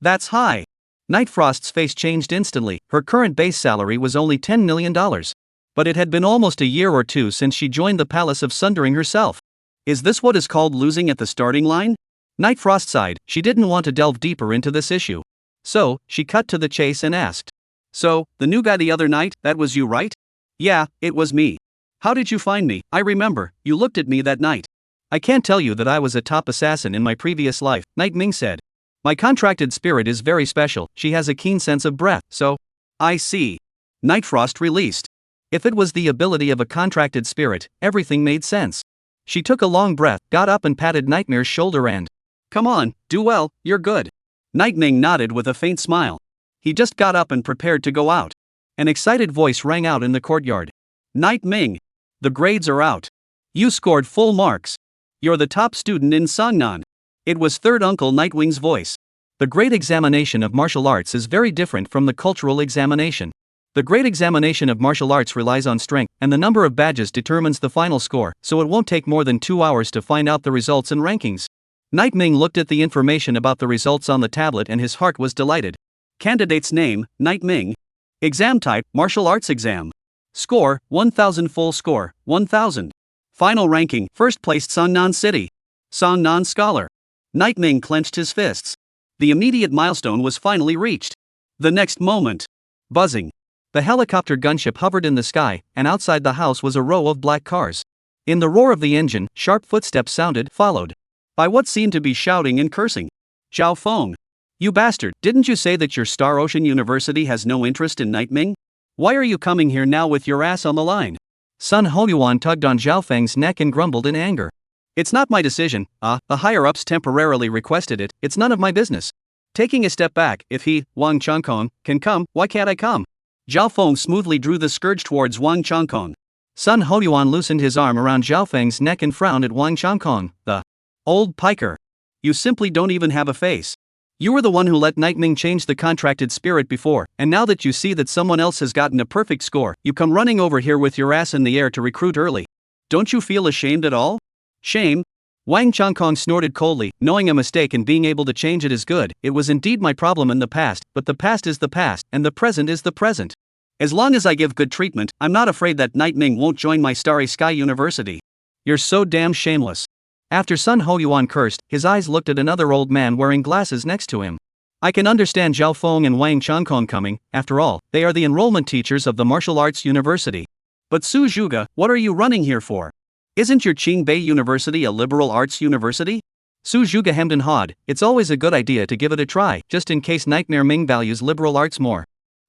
S1: That's high. Nightfrost's face changed instantly. Her current base salary was only $10 million. But it had been almost a year or two since she joined the Palace of Sundering herself. Is this what is called losing at the starting line? Nightfrost sighed. She didn't want to delve deeper into this issue. So, she cut to the chase and asked. So, the new guy the other night, that was you, right? Yeah, it was me. How did you find me? I remember, you looked at me that night. I can't tell you that I was a top assassin in my previous life, Nightming said. My contracted spirit is very special, she has a keen sense of breath, so. I see. Nightfrost released. If it was the ability of a contracted spirit, everything made sense. She took a long breath, got up and patted Nightmare's shoulder and. Come on, do well, you're good. Nightming nodded with a faint smile. He just got up and prepared to go out. An excited voice rang out in the courtyard. Nightming. The grades are out. You scored full marks. You're the top student in Songnan. It was third Uncle Nightwing's voice. The grade examination of martial arts is very different from the cultural examination. The grade examination of martial arts relies on strength, and the number of badges determines the final score, so it won't take more than 2 hours to find out the results and rankings. Nightming looked at the information about the results on the tablet and his heart was delighted. Candidate's name, Nightming. Exam type, martial arts exam. Score, 1000 full score, 1000. Final ranking, first placed Songnan City. Songnan Scholar. Nightming clenched his fists. The immediate milestone was finally reached. The next moment. Buzzing. The helicopter gunship hovered in the sky, and outside the house was a row of black cars. In the roar of the engine, sharp footsteps sounded, followed by what seemed to be shouting and cursing. Zhao Feng. You bastard, didn't you say that your Star Ocean University has no interest in Nightming? Why are you coming here now with your ass on the line? Sun Hoyuan tugged on Zhao Feng's neck and grumbled in anger. It's not my decision, the higher-ups temporarily requested it, it's none of my business. Taking a step back, if he, Wang Changkong, can come, why can't I come? Zhao Feng smoothly drew the scourge towards Wang Changkong. Sun Hoyuan loosened his arm around Zhao Feng's neck and frowned at Wang Changkong, the old piker. You simply don't even have a face. You were the one who let Nightming change the contracted spirit before, and now that you see that someone else has gotten a perfect score, you come running over here with your ass in the air to recruit early. Don't you feel ashamed at all? Shame? Wang Changkong snorted coldly, knowing a mistake and being able to change it is good. It was indeed my problem in the past, but the past is the past, and the present is the present. As long as I give good treatment, I'm not afraid that Nightming won't join my Starry Sky University. You're so damn shameless. After Sun Hoyuan cursed, his eyes looked at another old man wearing glasses next to him. I can understand Zhao Feng and Wang Changkong coming, after all, they are the enrollment teachers of the Martial Arts University. But Su Zhuge, what are you running here for? Isn't your Qingbei University a liberal arts university? Su Zhuge hemmed and hawed. It's always a good idea to give it a try, just in case Nightmare Ming values liberal arts more.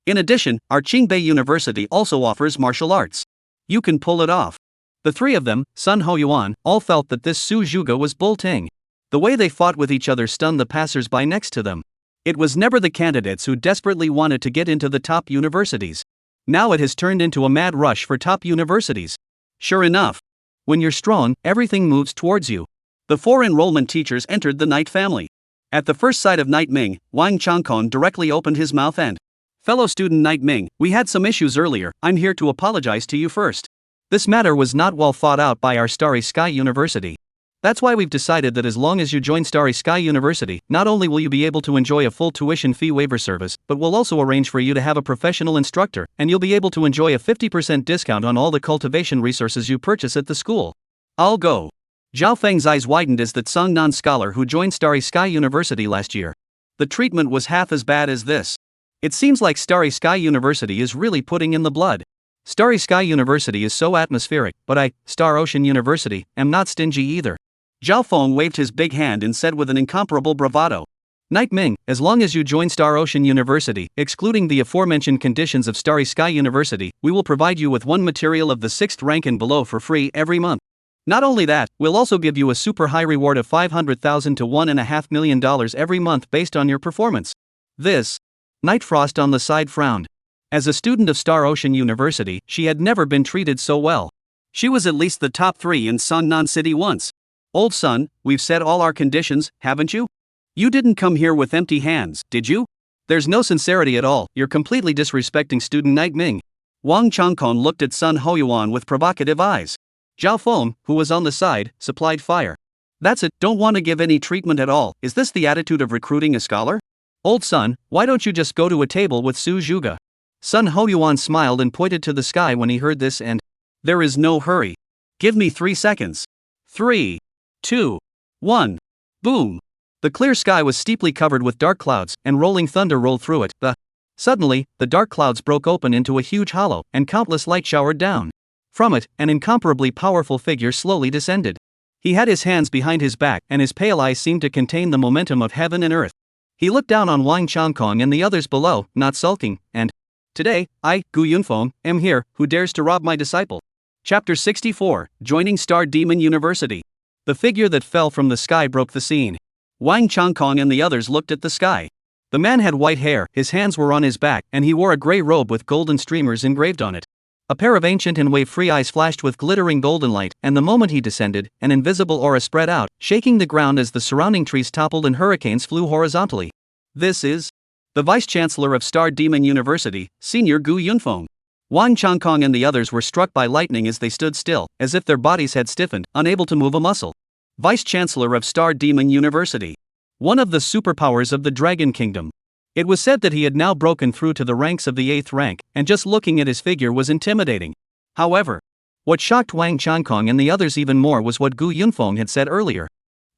S1: In addition, our Qingbei University also offers martial arts. You can pull it off. The three of them, Sun Hoyuan, all felt that this Su Zhuge was bull-ting. The way they fought with each other stunned the passers-by next to them. It was never the candidates who desperately wanted to get into the top universities. Now it has turned into a mad rush for top universities. Sure enough. When you're strong, everything moves towards you. The four enrollment teachers entered the Night family. At the first sight of Nightming, Wang Changkong directly opened his mouth and, fellow student Nightming, we had some issues earlier, I'm here to apologize to you first. This matter was not well thought out by our Starry Sky University. That's why we've decided that as long as you join Starry Sky University, not only will you be able to enjoy a full tuition fee waiver service, but we'll also arrange for you to have a professional instructor, and you'll be able to enjoy a 50% discount on all the cultivation resources you purchase at the school. I'll go. Zhao Feng's eyes widened as that Songnan scholar who joined Starry Sky University last year. The treatment was half as bad as this. It seems like Starry Sky University is really putting in the blood. Starry Sky University is so atmospheric, but I, Star Ocean University, am not stingy either. Zhao Feng waved his big hand and said with an incomparable bravado. Nightming, as long as you join Star Ocean University, excluding the aforementioned conditions of Starry Sky University, we will provide you with one material of the 6th rank and below for free every month. Not only that, we'll also give you a super high reward of $500,000 to $1.5 million every month based on your performance. This. Nightfrost on the side frowned. As a student of Star Ocean University, she had never been treated so well. She was at least the top 3 in Songnan City once. Old son, we've said all our conditions, haven't you? You didn't come here with empty hands, did you? There's no sincerity at all, you're completely disrespecting student Night Ming. Wang Changkong looked at Sun Hoyuan with provocative eyes. Zhao Feng, who was on the side, supplied fire. That's it, don't want to give any treatment at all, is this the attitude of recruiting a scholar? Old son, why don't you just go to a table with Su Zhuge? Sun Hoyuan smiled and pointed to the sky when he heard this and, there is no hurry. Give me 3 seconds. 3, 2, 1. Boom. The clear sky was steeply covered with dark clouds, and rolling thunder rolled through it. Suddenly, the dark clouds broke open into a huge hollow, and countless light showered down. From it, an incomparably powerful figure slowly descended. He had his hands behind his back, and his pale eyes seemed to contain the momentum of heaven and earth. He looked down on Wang Changkong and the others below, not sulking, and, today, I, Gu Yunfeng, am here, who dares to rob my disciple? Chapter 64, Joining Star Demon University. The figure that fell from the sky broke the scene. Wang Changkong and the others looked at the sky. The man had white hair, his hands were on his back, and he wore a gray robe with golden streamers engraved on it. A pair of ancient and wave-free eyes flashed with glittering golden light, and the moment he descended, an invisible aura spread out, shaking the ground as the surrounding trees toppled and hurricanes flew horizontally. This is the Vice-Chancellor of Star Demon University, Senior Gu Yunfeng. Wang Changkong and the others were struck by lightning as they stood still, as if their bodies had stiffened, unable to move a muscle. Vice-Chancellor of Star Demon University. One of the superpowers of the Dragon Kingdom. It was said that he had now broken through to the ranks of the 8th rank, and just looking at his figure was intimidating. However, what shocked Wang Changkong and the others even more was what Gu Yunfeng had said earlier.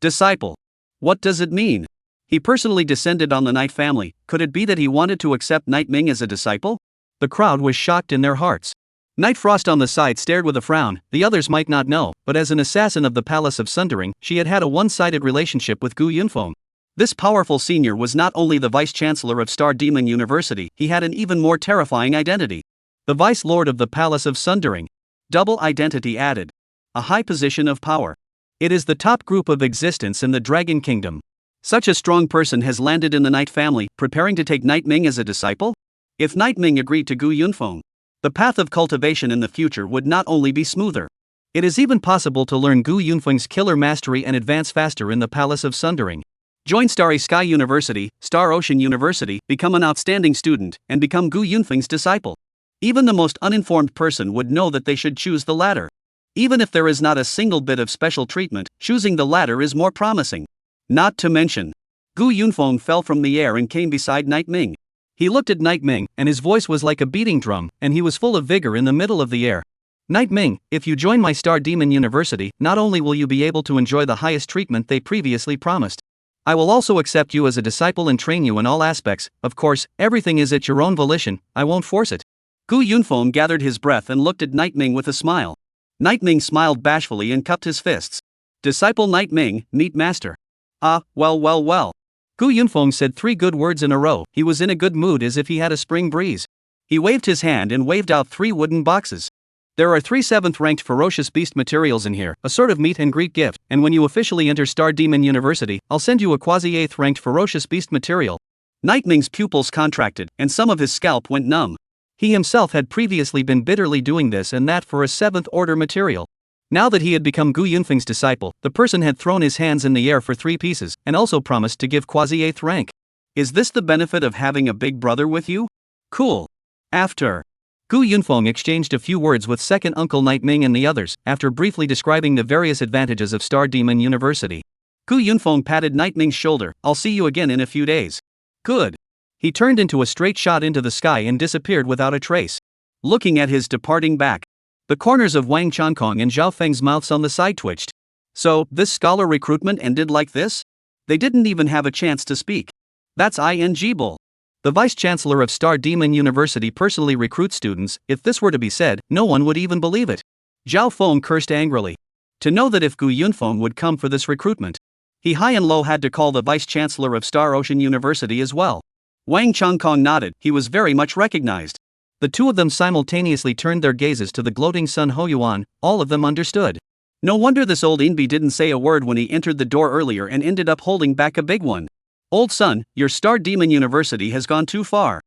S1: Disciple. What does it mean? He personally descended on the Night family, could it be that he wanted to accept Night Ming as a disciple? The crowd was shocked in their hearts. Night Frost on the side stared with a frown, the others might not know, but as an assassin of the Palace of Sundering, she had had a one-sided relationship with Gu Yunfeng. This powerful senior was not only the Vice-Chancellor of Star Demon University, he had an even more terrifying identity. The Vice Lord of the Palace of Sundering. Double identity added. A high position of power. It is the top group of existence in the Dragon Kingdom. Such a strong person has landed in the Night family, preparing to take Night Ming as a disciple? If Night Ming agreed to Gu Yunfeng, the path of cultivation in the future would not only be smoother. It is even possible to learn Gu Yunfeng's killer mastery and advance faster in the Palace of Sundering. Join Starry Sky University, Star Ocean University, become an outstanding student, and become Gu Yunfeng's disciple. Even the most uninformed person would know that they should choose the latter. Even if there is not a single bit of special treatment, choosing the latter is more promising. Not to mention, Gu Yunfeng fell from the air and came beside Night Ming. He looked at Night Ming, and his voice was like a beating drum, and he was full of vigor in the middle of the air. Night Ming, if you join my Star Demon University, not only will you be able to enjoy the highest treatment they previously promised, I will also accept you as a disciple and train you in all aspects. Of course, everything is at your own volition, I won't force it. Gu Yunfeng gathered his breath and looked at Night Ming with a smile. Night Ming smiled bashfully and cupped his fists. Disciple Night Ming, meet master. Ah, well. Gu Yunfeng said 3 good words in a row. He was in a good mood as if he had a spring breeze. He waved his hand and waved out 3 wooden boxes. There are 3 7th-ranked ferocious beast materials in here, a sort of meet and greet gift, and when you officially enter Star Demon University, I'll send you a quasi-8th-ranked ferocious beast material. Night Ming's pupils contracted, and some of his scalp went numb. He himself had previously been bitterly doing this and that for a 7th-order material. Now that he had become Gu Yunfeng's disciple, the person had thrown his hands in the air for 3 pieces, and also promised to give quasi-8th rank. Is this the benefit of having a big brother with you? Cool. After Gu Yunfeng exchanged a few words with second uncle Night Ming and the others, after briefly describing the various advantages of Star Demon University. Gu Yunfeng patted Night Ming's shoulder. I'll see you again in a few days. Good. He turned into a straight shot into the sky and disappeared without a trace. Looking at his departing back, the corners of Wang Changkong and Zhao Feng's mouths on the side twitched. So, this scholar recruitment ended like this? They didn't even have a chance to speak. That's invincible. The Vice-Chancellor of Star Demon University personally recruits students. If this were to be said, no one would even believe it. Zhao Feng cursed angrily. To know that if Gu Yunfeng would come for this recruitment, he high and low had to call the Vice-Chancellor of Star Ocean University as well. Wang Changkong nodded, he was very much recognized. The 2 of them simultaneously turned their gazes to the gloating Sun Hoyuan. All of them understood. No wonder this old Inbi didn't say a word when he entered the door earlier and ended up holding back a big one. Old son, your Star Demon University has gone too far.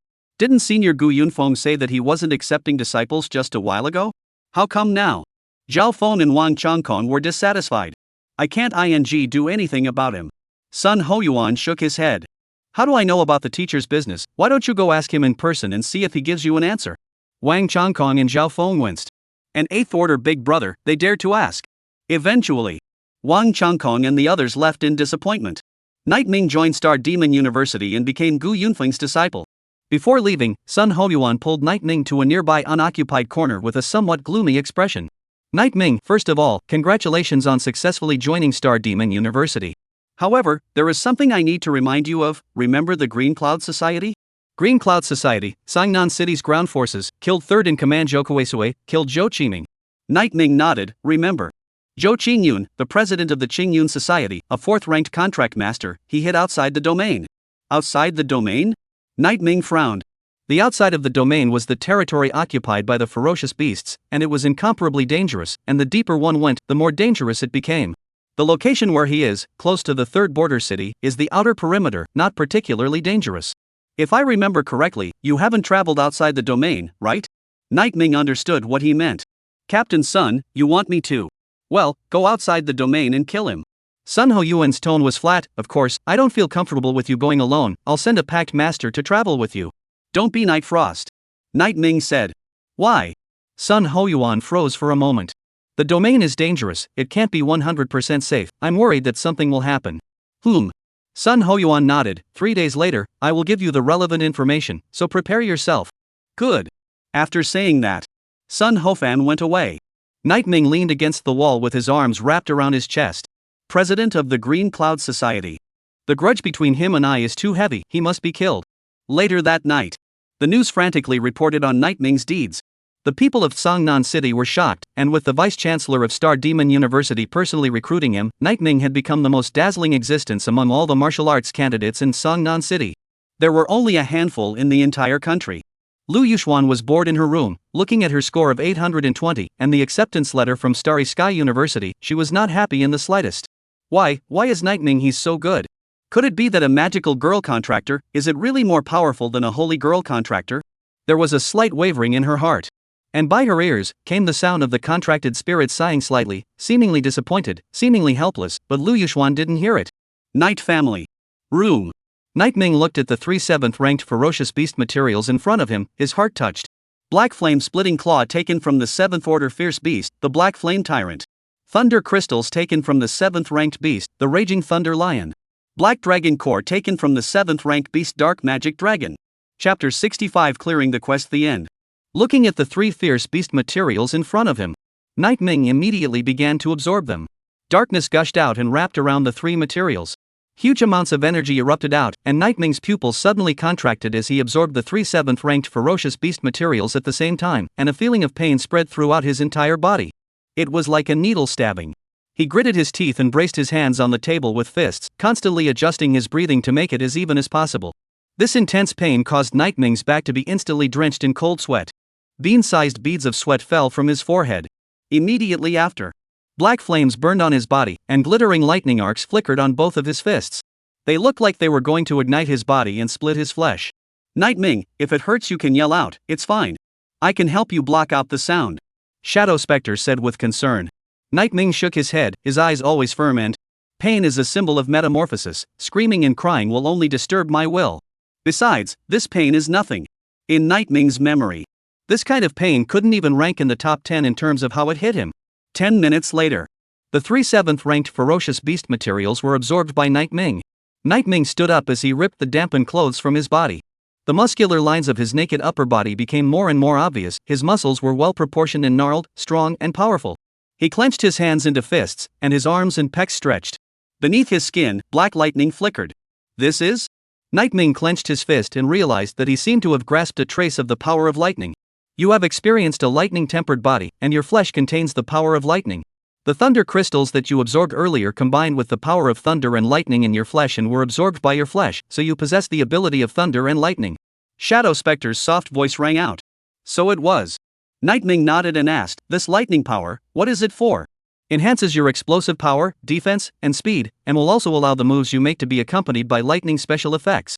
S1: Didn't Senior Gu Yunfeng say that he wasn't accepting disciples just a while ago? How come now? Zhao Feng and Wang Changkong were dissatisfied. I can't do anything about him. Sun Hoyuan shook his head. How do I know about the teacher's business? Why don't you go ask him in person and see if he gives you an answer? Wang Changkong and Zhao Feng winced. An 8th order big brother, they dared to ask. Eventually, Wang Changkong and the others left in disappointment. Night Ming joined Star Demon University and became Gu Yunfeng's disciple. Before leaving, Sun Hoyuan pulled Night Ming to a nearby unoccupied corner with a somewhat gloomy expression. Night Ming, first of all, congratulations on successfully joining Star Demon University. However, there is something I need to remind you of. Remember the Green Cloud Society? Green Cloud Society, Sangnan City's ground forces, killed 3rd in command Zhou Kueisui, killed Zhou Qiming. Night Ming nodded, remember. Zhou Qingyun, the president of the Qingyun Society, a 4th-ranked contract master, he hid outside the domain. Outside the domain? Night Ming frowned. The outside of the domain was the territory occupied by the ferocious beasts, and it was incomparably dangerous, and the deeper one went, the more dangerous it became. The location where he is, close to the 3rd border city, is the outer perimeter, not particularly dangerous. If I remember correctly, you haven't traveled outside the domain, right? Night Ming understood what he meant. Captain Sun, you want me to? Well, go outside the domain and kill him. Sun Hoyuan's tone was flat. Of course, I don't feel comfortable with you going alone. I'll send a packed master to travel with you. Don't be Night Frost. Night Ming said. Why? Sun Hoyuan froze for a moment. The domain is dangerous, it can't be 100% safe, I'm worried that something will happen. Sun Hoyuan nodded. 3 days later, I will give you the relevant information, so prepare yourself. Good. After saying that, Sun Hofan went away. Night Ming leaned against the wall with his arms wrapped around his chest. President of the Green Cloud Society. The grudge between him and I is too heavy, he must be killed. Later that night, the news frantically reported on Night Ming's deeds. The people of Sangnan City were shocked, and with the vice-chancellor of Star Demon University personally recruiting him, Night Ming had become the most dazzling existence among all the martial arts candidates in Sangnan City. There were only a handful in the entire country. Liu Yuxuan was bored in her room, looking at her score of 820, and the acceptance letter from Starry Sky University. She was not happy in the slightest. Why is Night Ming he's so good? Could it be that a magical girl contractor, is it really more powerful than a holy girl contractor? There was a slight wavering in her heart. And by her ears, came the sound of the contracted spirit sighing slightly, seemingly disappointed, seemingly helpless, but Liu Yuxuan didn't hear it. Night Family. Room. Night Ming looked at the 3 7th-ranked ferocious beast materials in front of him, his heart touched. Black flame splitting claw taken from the 7th order fierce beast, the Black Flame Tyrant. Thunder crystals taken from the 7th-ranked beast, the Raging Thunder Lion. Black dragon core taken from the 7th-ranked beast Dark Magic Dragon. Chapter 65 Clearing the Quest. The end. Looking at the 3 fierce beast materials in front of him, Night Ming immediately began to absorb them. Darkness gushed out and wrapped around the 3 materials. Huge amounts of energy erupted out, and Night Ming's pupils suddenly contracted as he absorbed the 3 7th-ranked ferocious beast materials at the same time, and a feeling of pain spread throughout his entire body. It was like a needle stabbing. He gritted his teeth and braced his hands on the table with fists, constantly adjusting his breathing to make it as even as possible. This intense pain caused Night Ming's back to be instantly drenched in cold sweat. Bean-sized beads of sweat fell from his forehead. Immediately after, black flames burned on his body, and glittering lightning arcs flickered on both of his fists. They looked like they were going to ignite his body and split his flesh. Night Ming, if it hurts you can yell out, it's fine. I can help you block out the sound. Shadow Spectre said with concern. Night Ming shook his head, his eyes always firm and, pain is a symbol of metamorphosis, screaming and crying will only disturb my will. Besides, this pain is nothing. In Night Ming's memory, this kind of pain couldn't even rank in the top 10 in terms of how it hit him. 10 minutes later, the 3 7th-ranked ferocious beast materials were absorbed by Night Ming. Night Ming stood up as he ripped the dampened clothes from his body. The muscular lines of his naked upper body became more and more obvious, his muscles were well proportioned and gnarled, strong and powerful. He clenched his hands into fists, and his arms and pecs stretched. Beneath his skin, black lightning flickered. This is? Night Ming clenched his fist and realized that he seemed to have grasped a trace of the power of lightning. You have experienced a lightning-tempered body, and your flesh contains the power of lightning. The thunder crystals that you absorbed earlier combined with the power of thunder and lightning in your flesh and were absorbed by your flesh, so you possess the ability of thunder and lightning. Shadow Spectre's soft voice rang out. So it was. Night Ming nodded and asked, this lightning power, what is it for? Enhances your explosive power, defense, and speed, and will also allow the moves you make to be accompanied by lightning special effects.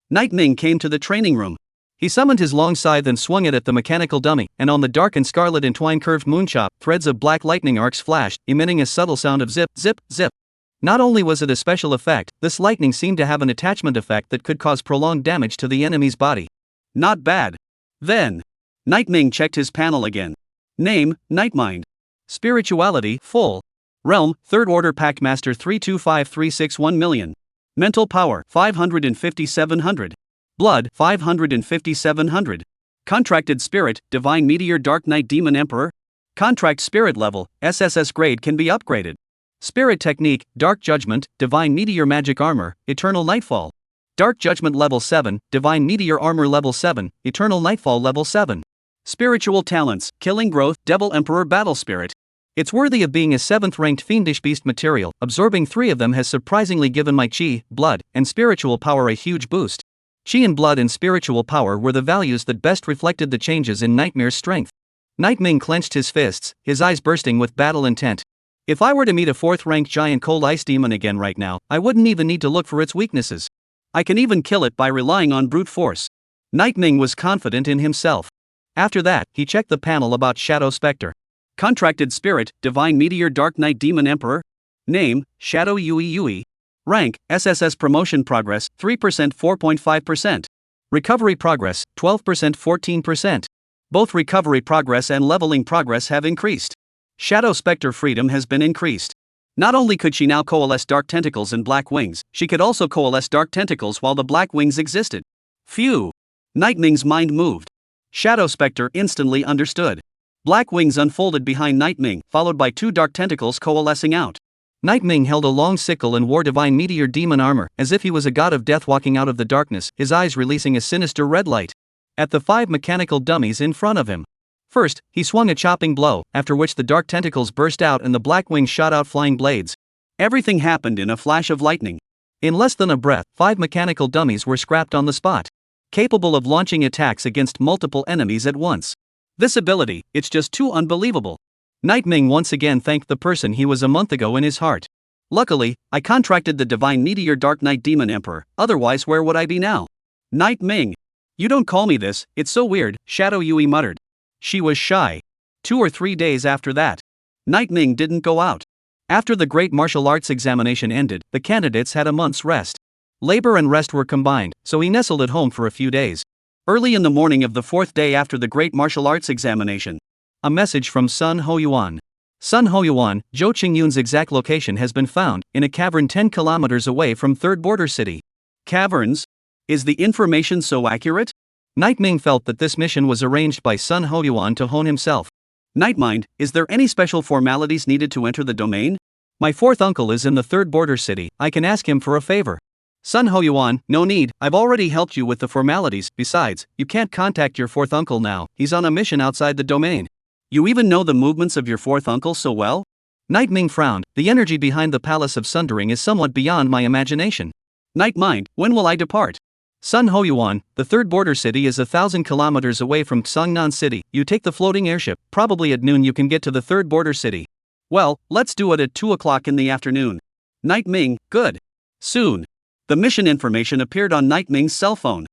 S1: Night Ming came to the training room. He summoned his long scythe and swung it at the mechanical dummy, and on the dark and scarlet entwined curved moonchop, threads of black lightning arcs flashed, emitting a subtle sound of zip, zip, zip. Not only was it a special effect, this lightning seemed to have an attachment effect that could cause prolonged damage to the enemy's body. Not bad. Then, Nightming checked his panel again. Name, Nightmind. Spirituality, full. Realm, 3rd Order Pact Master 325361 million. Mental power, 55700. Blood, 55700. Contracted spirit, Divine Meteor Dark Knight Demon Emperor. Contract spirit level, SSS grade can be upgraded. Spirit technique, Dark Judgment, Divine Meteor Magic Armor, Eternal Nightfall. Dark Judgment level 7, Divine Meteor Armor level 7, Eternal Nightfall level 7. Spiritual talents, Killing Growth, Devil Emperor Battle Spirit. It's worthy of being a 7th ranked fiendish beast material. Absorbing 3 of them has surprisingly given my chi, blood, and spiritual power a huge boost. Chi and blood and spiritual power were the values that best reflected the changes in Nightmare's strength. Nightming clenched his fists, his eyes bursting with battle intent. If I were to meet a 4th ranked giant cold ice demon again right now, I wouldn't even need to look for its weaknesses. I can even kill it by relying on brute force. Nightming was confident in himself. After that, he checked the panel about Shadow Spectre. Contracted spirit, Divine Meteor Dark Knight Demon Emperor. Name, Shadow Yui Yui. Rank, SSS promotion progress, 3% 4.5%. Recovery progress, 12% 14%. Both recovery progress and leveling progress have increased. Shadow Spectre freedom has been increased. Not only could she now coalesce dark tentacles and black wings, she could also coalesce dark tentacles while the black wings existed. Phew! Nightming's mind moved. Shadow Spectre instantly understood. Black wings unfolded behind Nightming, followed by 2 dark tentacles coalescing out. Nightming held a long sickle and wore Divine Meteor Demon Armor, as if he was a god of death walking out of the darkness, his eyes releasing a sinister red light. At the 5 mechanical dummies in front of him. First, he swung a chopping blow, after which the dark tentacles burst out and the black wings shot out flying blades. Everything happened in a flash of lightning. In less than a breath, 5 mechanical dummies were scrapped on the spot. Capable of launching attacks against multiple enemies at once. This ability, it's just too unbelievable. Nightming once again thanked the person he was a month ago in his heart. Luckily, I contracted the Divine Meteor Dark Knight Demon Emperor, otherwise where would I be now? Nightming. You don't call me this, it's so weird, Shadow Yui muttered. She was shy. 2 or 3 days after that, Nightming didn't go out. After the Great Martial Arts examination ended, the candidates had a month's rest. Labor and rest were combined, so he nestled at home for a few days. Early in the morning of the 4th day after the Great Martial Arts examination, a message from Sun Hoyuan. Sun Hoyuan, Zhou Qingyun's exact location has been found, in a cavern 10 kilometers away from 3rd Border City. Caverns? Is the information so accurate? Nightming felt that this mission was arranged by Sun Hoyuan to hone himself. Nightmind, is there any special formalities needed to enter the domain? My 4th uncle is in the 3rd Border City, I can ask him for a favor. Sun Hoyuan, no need, I've already helped you with the formalities, besides, you can't contact your 4th uncle now, he's on a mission outside the domain. You even know the movements of your 4th uncle so well? Nightming frowned, the energy behind the Palace of Sundering is somewhat beyond my imagination. Nightmind, when will I depart? Sun Hoyuan, the 3rd Border City is 1,000 kilometers away from Xangnan City, you take the floating airship, probably at noon you can get to the 3rd Border City. Well, let's do it at 2 o'clock in the afternoon. Nightming, good. Soon. The mission information appeared on Nightming's cell phone.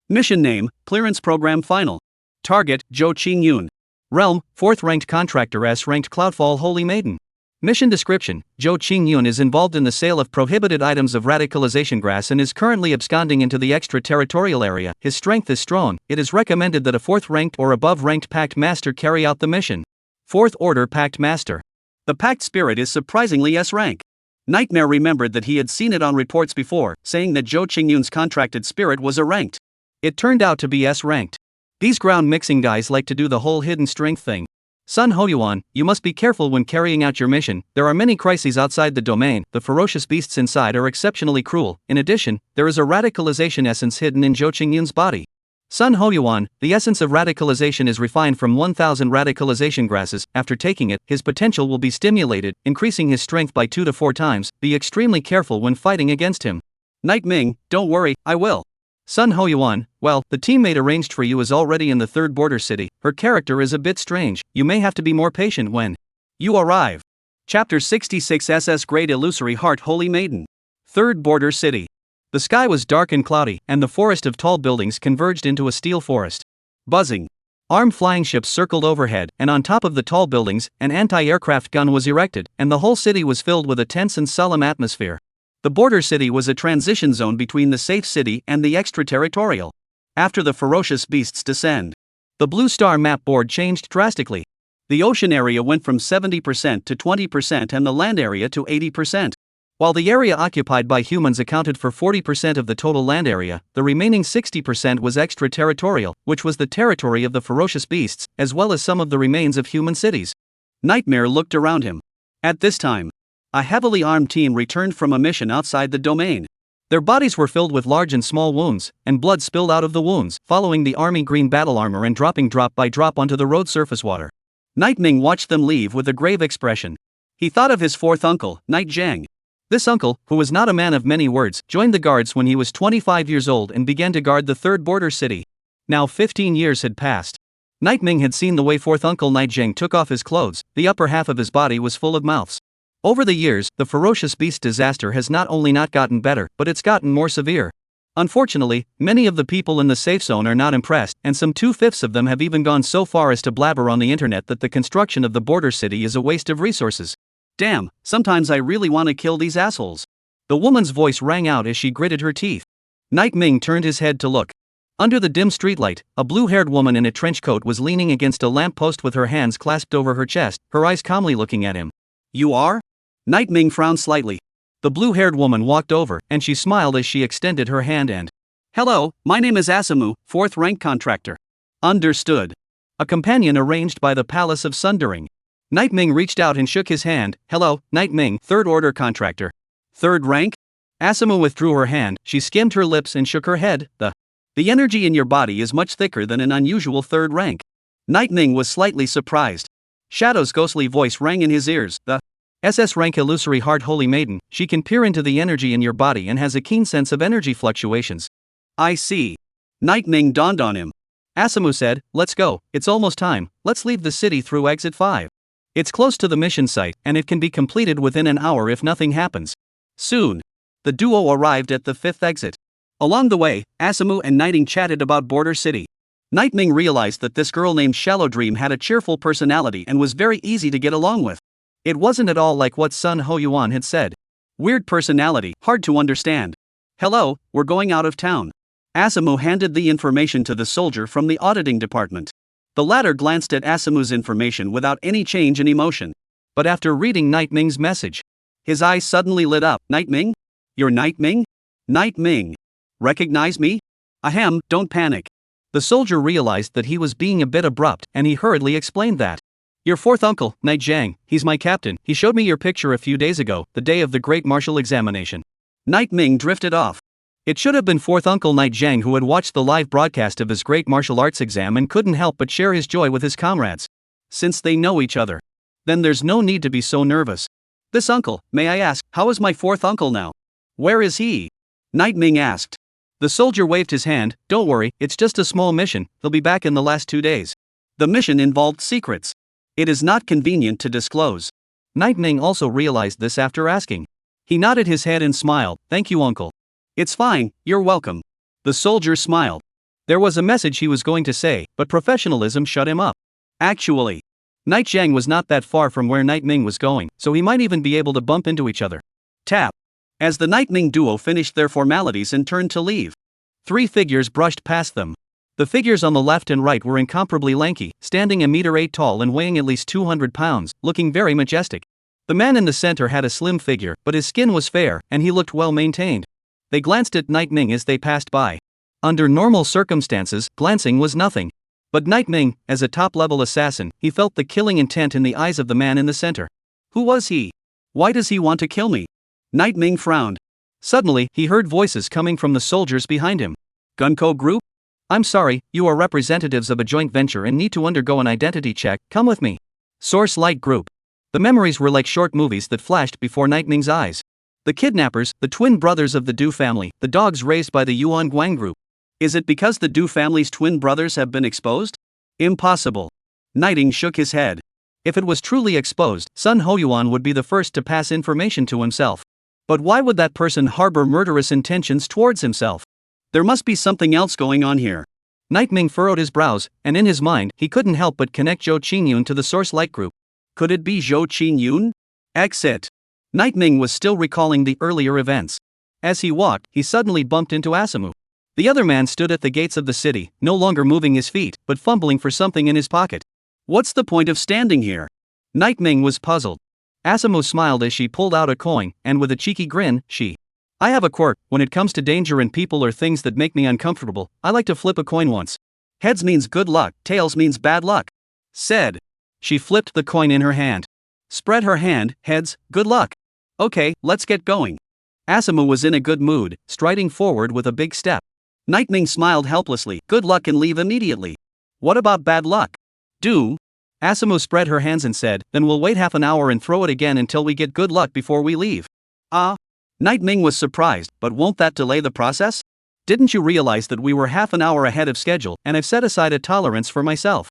S1: Mission name, Clearance Program Final. Target, Zhou Qingyun. Realm, 4th ranked contractor S ranked Cloudfall Holy Maiden. Mission description, Zhou Qingyun is involved in the sale of prohibited items of radicalization grass and is currently absconding into the extraterritorial area. His strength is strong, it is recommended that a 4th ranked or above ranked Pact Master carry out the mission. 4th Order Pact Master. The Pact Spirit is surprisingly S rank. Nightmare remembered that he had seen it on reports before, saying that Zhou Qingyun's contracted spirit was A ranked. It turned out to be S ranked. These ground mixing guys like to do the whole hidden strength thing. Sun Hoyuan, you must be careful when carrying out your mission, there are many crises outside the domain, the ferocious beasts inside are exceptionally cruel, in addition, there is a radicalization essence hidden in Zhou Qingyun's body. Sun Hoyuan, the essence of radicalization is refined from 1,000 radicalization grasses, after taking it, his potential will be stimulated, increasing his strength by 2 to 4 times, be extremely careful when fighting against him. Nightming, don't worry, I will. Sun Hoyuan, well, the teammate arranged for you is already in the 3rd Border City, her character is a bit strange, you may have to be more patient when you arrive. Chapter 66 SS Great Illusory Heart Holy Maiden. 3rd Border City. The sky was dark and cloudy, and the forest of tall buildings converged into a steel forest. Buzzing. Armed flying ships circled overhead, and on top of the tall buildings, an anti-aircraft gun was erected, and the whole city was filled with a tense and solemn atmosphere. The border city was a transition zone between the safe city and the extraterritorial. After the ferocious beasts descend, the blue star map board changed drastically. The ocean area went from 70% to 20% and the land area to 80%. While the area occupied by humans accounted for 40% of the total land area, the remaining 60% was extraterritorial, which was the territory of the ferocious beasts, as well as some of the remains of human cities. Nightmare looked around him. At this time, a heavily armed team returned from a mission outside the domain. Their bodies were filled with large and small wounds, and blood spilled out of the wounds, following the army green battle armor and dropping drop by drop onto the road surface water. Nightming watched them leave with a grave expression. He thought of his fourth uncle, Night Jiang. This uncle, who was not a man of many words, joined the guards when he was 25 years old and began to guard the third border city. Now 15 years had passed. Nightming had seen the way fourth uncle Night Jiang took off his clothes. The upper half of his body was full of mouths. Over the years, the ferocious beast disaster has not only not gotten better, but it's gotten more severe. Unfortunately, many of the people in the safe zone are not impressed, and some 2/5 of them have even gone so far as to blabber on the internet that the construction of the border city is a waste of resources. Damn, sometimes I really want to kill these assholes. The woman's voice rang out as she gritted her teeth. Nightming turned his head to look. Under the dim streetlight, a blue-haired woman in a trench coat was leaning against a lamppost with her hands clasped over her chest, her eyes calmly looking at him. You are? Nightming frowned slightly. The blue-haired woman walked over, and she smiled as she extended her hand and, Hello, my name is Asamu, 4th rank contractor. Understood. A companion arranged by the Palace of Sundering. Nightming reached out and shook his hand. Hello, Nightming, 3rd order contractor. 3rd rank? Asamu withdrew her hand, she skimmed her lips and shook her head. The energy in your body is much thicker than an unusual 3rd rank. Nightming was slightly surprised. Shadow's ghostly voice rang in his ears. The SS rank illusory heart holy maiden, she can peer into the energy in your body and has a keen sense of energy fluctuations. I see. Nightming dawned on him. Asamu said, let's go, it's almost time, let's leave the city through exit 5. It's close to the mission site, and it can be completed within an hour if nothing happens. Soon. The duo arrived at the 5th exit. Along the way, Asamu and Nightming chatted about Border City. Nightming realized that this girl named Shallow Dream had a cheerful personality and was very easy to get along with. It wasn't at all like what Sun Ho Yuan had said. Weird personality, hard to understand. Hello, we're going out of town. Asamu handed the information to the soldier from the auditing department. The latter glanced at Asamu's information without any change in emotion. But after reading Nightming's message, his eyes suddenly lit up. Nightming? You're Nightming? Nightming. Recognize me? Ahem, don't panic. The soldier realized that he was being a bit abrupt, and he hurriedly explained that. Your 4th uncle, Night Jiang, he's my captain, he showed me your picture a few days ago, the day of the great martial examination. Nightming drifted off. It should have been 4th uncle Night Jiang who had watched the live broadcast of his great martial arts exam and couldn't help but share his joy with his comrades. Since they know each other, then there's no need to be so nervous. This uncle, may I ask, how is my 4th uncle now? Where is he? Nightming asked. The soldier waved his hand. Don't worry, it's just a small mission, he'll be back in the last 2 days. The mission involved secrets. It is not convenient to disclose. Nightming also realized this after asking. He nodded his head and smiled. Thank you, uncle. It's fine, you're welcome. The soldier smiled. There was a message he was going to say, but professionalism shut him up. Actually, Night Jiang was not that far from where Nightming was going, so he might even be able to bump into each other. Tap. As the Nightming duo finished their formalities and turned to leave, 3 figures brushed past them. The figures on the left and right were incomparably lanky, standing 1.8 m tall and weighing at least 200 pounds, looking very majestic. The man in the center had a slim figure, but his skin was fair, and he looked well maintained. They glanced at Nightming as they passed by. Under normal circumstances, glancing was nothing. But Nightming, as a top-level assassin, he felt the killing intent in the eyes of the man in the center. Who was he? Why does he want to kill me? Nightming frowned. Suddenly, he heard voices coming from the soldiers behind him. Gunko Group? I'm sorry, you are representatives of a joint venture and need to undergo an identity check, come with me. Source Light Group. The memories were like short movies that flashed before Nightming's eyes. The kidnappers, the twin brothers of the Du family, the dogs raised by the Yuan Guang Group. Is it because the Du family's twin brothers have been exposed? Impossible. Nightming shook his head. If it was truly exposed, Sun Ho Yuan would be the first to pass information to himself. But why would that person harbor murderous intentions towards himself? There must be something else going on here. Night Ming furrowed his brows, and in his mind, he couldn't help but connect Zhou Qingyun to the Source Light Group. Could it be Zhou Qingyun? Exit. Night Ming was still recalling the earlier events. As he walked, he suddenly bumped into Asamu. The other man stood at the gates of the city, no longer moving his feet, but fumbling for something in his pocket. What's the point of standing here? Night Ming was puzzled. Asamu smiled as she pulled out a coin, and with a cheeky grin, I have a quirk. When it comes to danger and people or things that make me uncomfortable, I like to flip a coin once. Heads means good luck, tails means bad luck. Said. She flipped the coin in her hand. Spread her hand, heads, good luck. Okay, let's get going. Asamu was in a good mood, striding forward with a big step. Night Ming smiled helplessly. Good luck and leave immediately. What about bad luck? Do. Asamu spread her hands and said, then we'll wait half an hour and throw it again until we get good luck before we leave. Night Ming was surprised, but won't that delay the process? Didn't you realize that we were half an hour ahead of schedule, and I've set aside a tolerance for myself?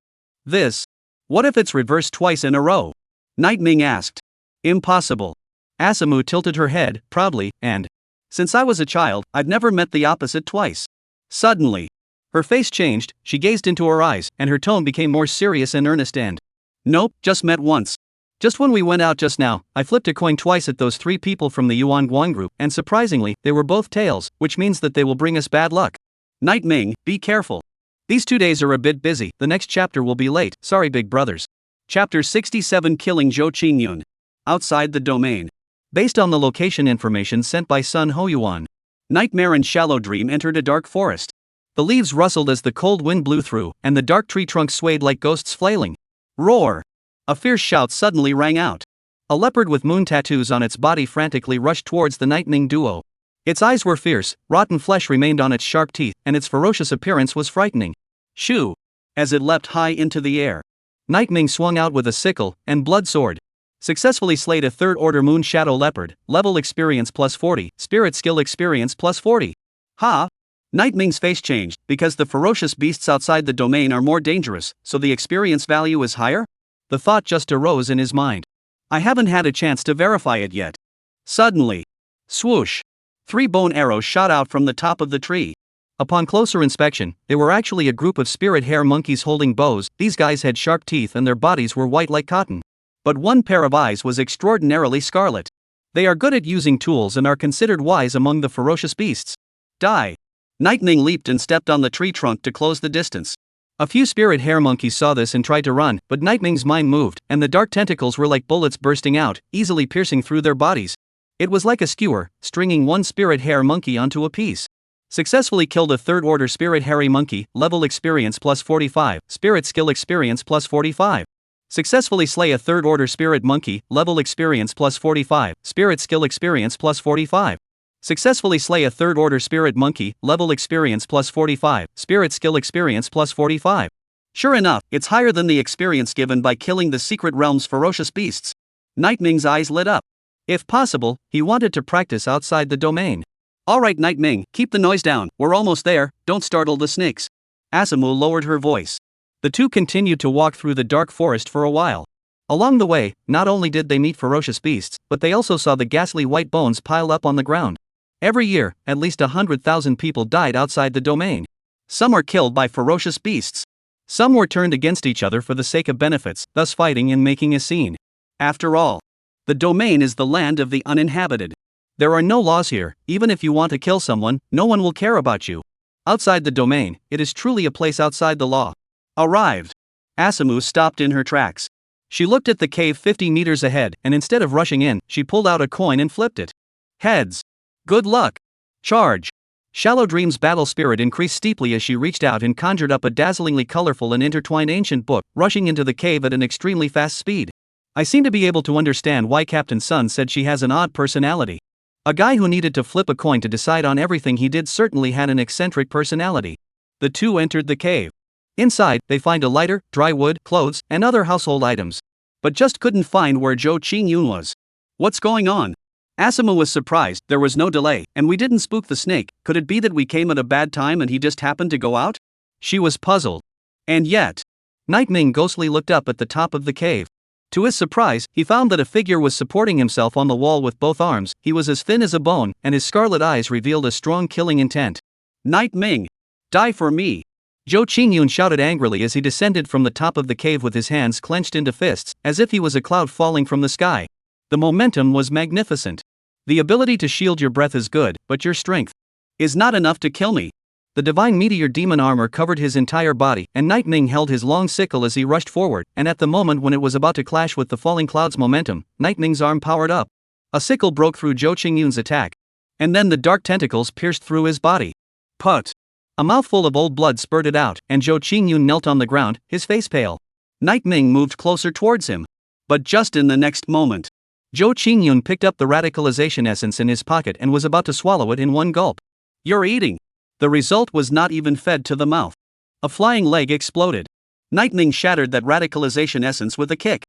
S1: What if it's reversed twice in a row? Night Ming asked. Impossible. Asamu tilted her head, proudly, and since I was a child, I've never met the opposite twice. Suddenly, her face changed, she gazed into her eyes, and her tone became more serious and earnest and nope, just met once. Just when we went out just now, I flipped a coin twice at those 3 people from the Yuan Guan group, and surprisingly, they were both tails, which means that they will bring us bad luck. Night Ming, be careful. These 2 days are a bit busy, the next chapter will be late, sorry big brothers. Chapter 67 Killing Zhou Qingyun. Outside the domain. Based on the location information sent by Sun Hoyuan, Nightmare and Shallow Dream entered a dark forest. The leaves rustled as the cold wind blew through, and the dark tree trunks swayed like ghosts flailing. Roar! A fierce shout suddenly rang out. A leopard with moon tattoos on its body frantically rushed towards the Night Ming duo. Its eyes were fierce, rotten flesh remained on its sharp teeth, and its ferocious appearance was frightening. Shoo! As it leapt high into the air, Night Ming swung out with a sickle and blood sword. Successfully slayed a 3rd order moon shadow leopard, level experience plus 40, spirit skill experience plus 40. Ha! Night Ming's face changed, because the ferocious beasts outside the domain are more dangerous, so the experience value is higher? The thought just arose in his mind. I haven't had a chance to verify it yet. Suddenly, swoosh! 3 bone arrows shot out from the top of the tree. Upon closer inspection, they were actually a group of spirit hair monkeys holding bows. These guys had sharp teeth and their bodies were white like cotton. But one pair of eyes was extraordinarily scarlet. They are good at using tools and are considered wise among the ferocious beasts. Die! Night Ming leaped and stepped on the tree trunk to close the distance. A few spirit hair monkeys saw this and tried to run, but Night Ming's mind moved, and the dark tentacles were like bullets bursting out, easily piercing through their bodies. It was like a skewer, stringing one spirit hair monkey onto a piece. Successfully killed a 3rd order spirit hairy monkey, level experience plus 45, spirit skill experience plus 45. Successfully slay a 3rd order spirit monkey, level experience plus 45, spirit skill experience plus 45. Successfully slay a 3rd order spirit monkey, level experience plus 45, spirit skill experience plus 45. Sure enough, it's higher than the experience given by killing the secret realm's ferocious beasts. Night Ming's eyes lit up. If possible, he wanted to practice outside the domain. Alright Night Ming, keep the noise down, we're almost there, don't startle the snakes. Asamu lowered her voice. The 2 continued to walk through the dark forest for a while. Along the way, not only did they meet ferocious beasts, but they also saw the ghastly white bones pile up on the ground. Every year, at least 100,000 people died outside the domain. Some are killed by ferocious beasts. Some were turned against each other for the sake of benefits, thus fighting and making a scene. After all, the domain is the land of the uninhabited. There are no laws here. Even if you want to kill someone, no one will care about you. Outside the domain, it is truly a place outside the law. Arrived. Asamu stopped in her tracks. She looked at the cave 50 meters ahead, and instead of rushing in, she pulled out a coin and flipped it. Heads. Good luck. Charge. Shallow Dream's battle spirit increased steeply as she reached out and conjured up a dazzlingly colorful and intertwined ancient book, rushing into the cave at an extremely fast speed. I seem to be able to understand why Captain Sun said she has an odd personality. A guy who needed to flip a coin to decide on everything he did certainly had an eccentric personality. The 2 entered the cave. Inside, they find a lighter, dry wood, clothes, and other household items. But just couldn't find where Zhou Qingyun was. What's going on? Asamu was surprised. There was no delay, and we didn't spook the snake. Could it be that we came at a bad time and he just happened to go out? She was puzzled. And yet, Night Ming ghostly looked up at the top of the cave. To his surprise, he found that a figure was supporting himself on the wall with both arms. He was as thin as a bone, and his scarlet eyes revealed a strong killing intent. "Night Ming! Die for me!" Zhou Qingyun shouted angrily as he descended from the top of the cave with his hands clenched into fists, as if he was a cloud falling from the sky. The momentum was magnificent. The ability to shield your breath is good, but your strength is not enough to kill me. The divine meteor demon armor covered his entire body, and Night Ming held his long sickle as he rushed forward, and at the moment when it was about to clash with the falling cloud's momentum, Night Ming's arm powered up. A sickle broke through Zhou Qingyun's attack. And then the dark tentacles pierced through his body. Put! A mouthful of old blood spurted out, and Zhou Qingyun knelt on the ground, his face pale. Night Ming moved closer towards him. But just in the next moment, Zhou Qingyun picked up the radicalization essence in his pocket and was about to swallow it in one gulp. "You're eating!" The result was not even fed to the mouth. A flying leg exploded. Night Ming shattered that radicalization essence with a kick.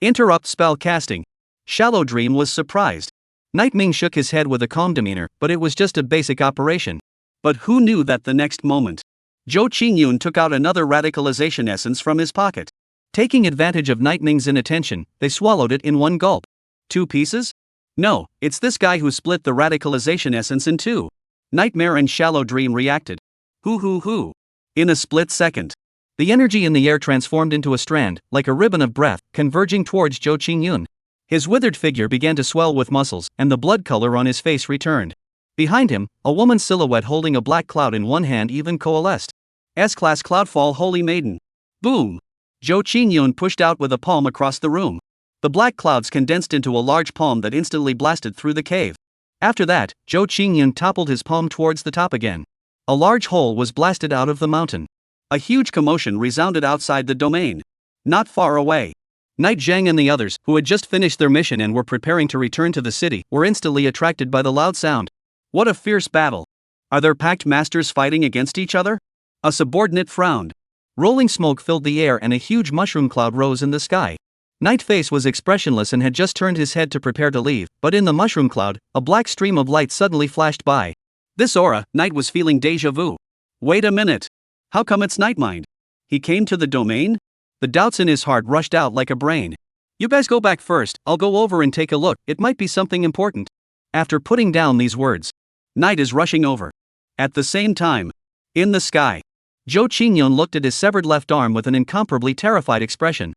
S1: Interrupt spell casting. Shallow Dream was surprised. Night Ming shook his head with a calm demeanor, but it was just a basic operation. But who knew that the next moment, Zhou Qingyun took out another radicalization essence from his pocket. Taking advantage of Night Ming's inattention, they swallowed it in one gulp. 2 pieces? No, it's this guy who split the radicalization essence in 2. Nightmare and Shallow Dream reacted. Hoo. In a split second, the energy in the air transformed into a strand, like a ribbon of breath, converging towards Zhou Qingyun. His withered figure began to swell with muscles, and the blood color on his face returned. Behind him, a woman's silhouette holding a black cloud in one hand even coalesced. S-Class Cloudfall Holy Maiden. Boom! Zhou Qingyun pushed out with a palm across the room. The black clouds condensed into a large palm that instantly blasted through the cave. After that, Zhou Qingyun toppled his palm towards the top again. A large hole was blasted out of the mountain. A huge commotion resounded outside the domain. Not far away, Night Zhang and the others, who had just finished their mission and were preparing to return to the city, were instantly attracted by the loud sound. What a fierce battle! Are their pact masters fighting against each other? A subordinate frowned. Rolling smoke filled the air and a huge mushroom cloud rose in the sky. Night Face was expressionless and had just turned his head to prepare to leave, but in the mushroom cloud, a black stream of light suddenly flashed by. This aura, Night was feeling déjà vu. Wait a minute. How come it's Nightmind? He came to the domain? The doubts in his heart rushed out like a brain. You guys go back first, I'll go over and take a look, it might be something important. After putting down these words, Night is rushing over. At the same time, in the sky, Zhou Qingyun looked at his severed left arm with an incomparably terrified expression.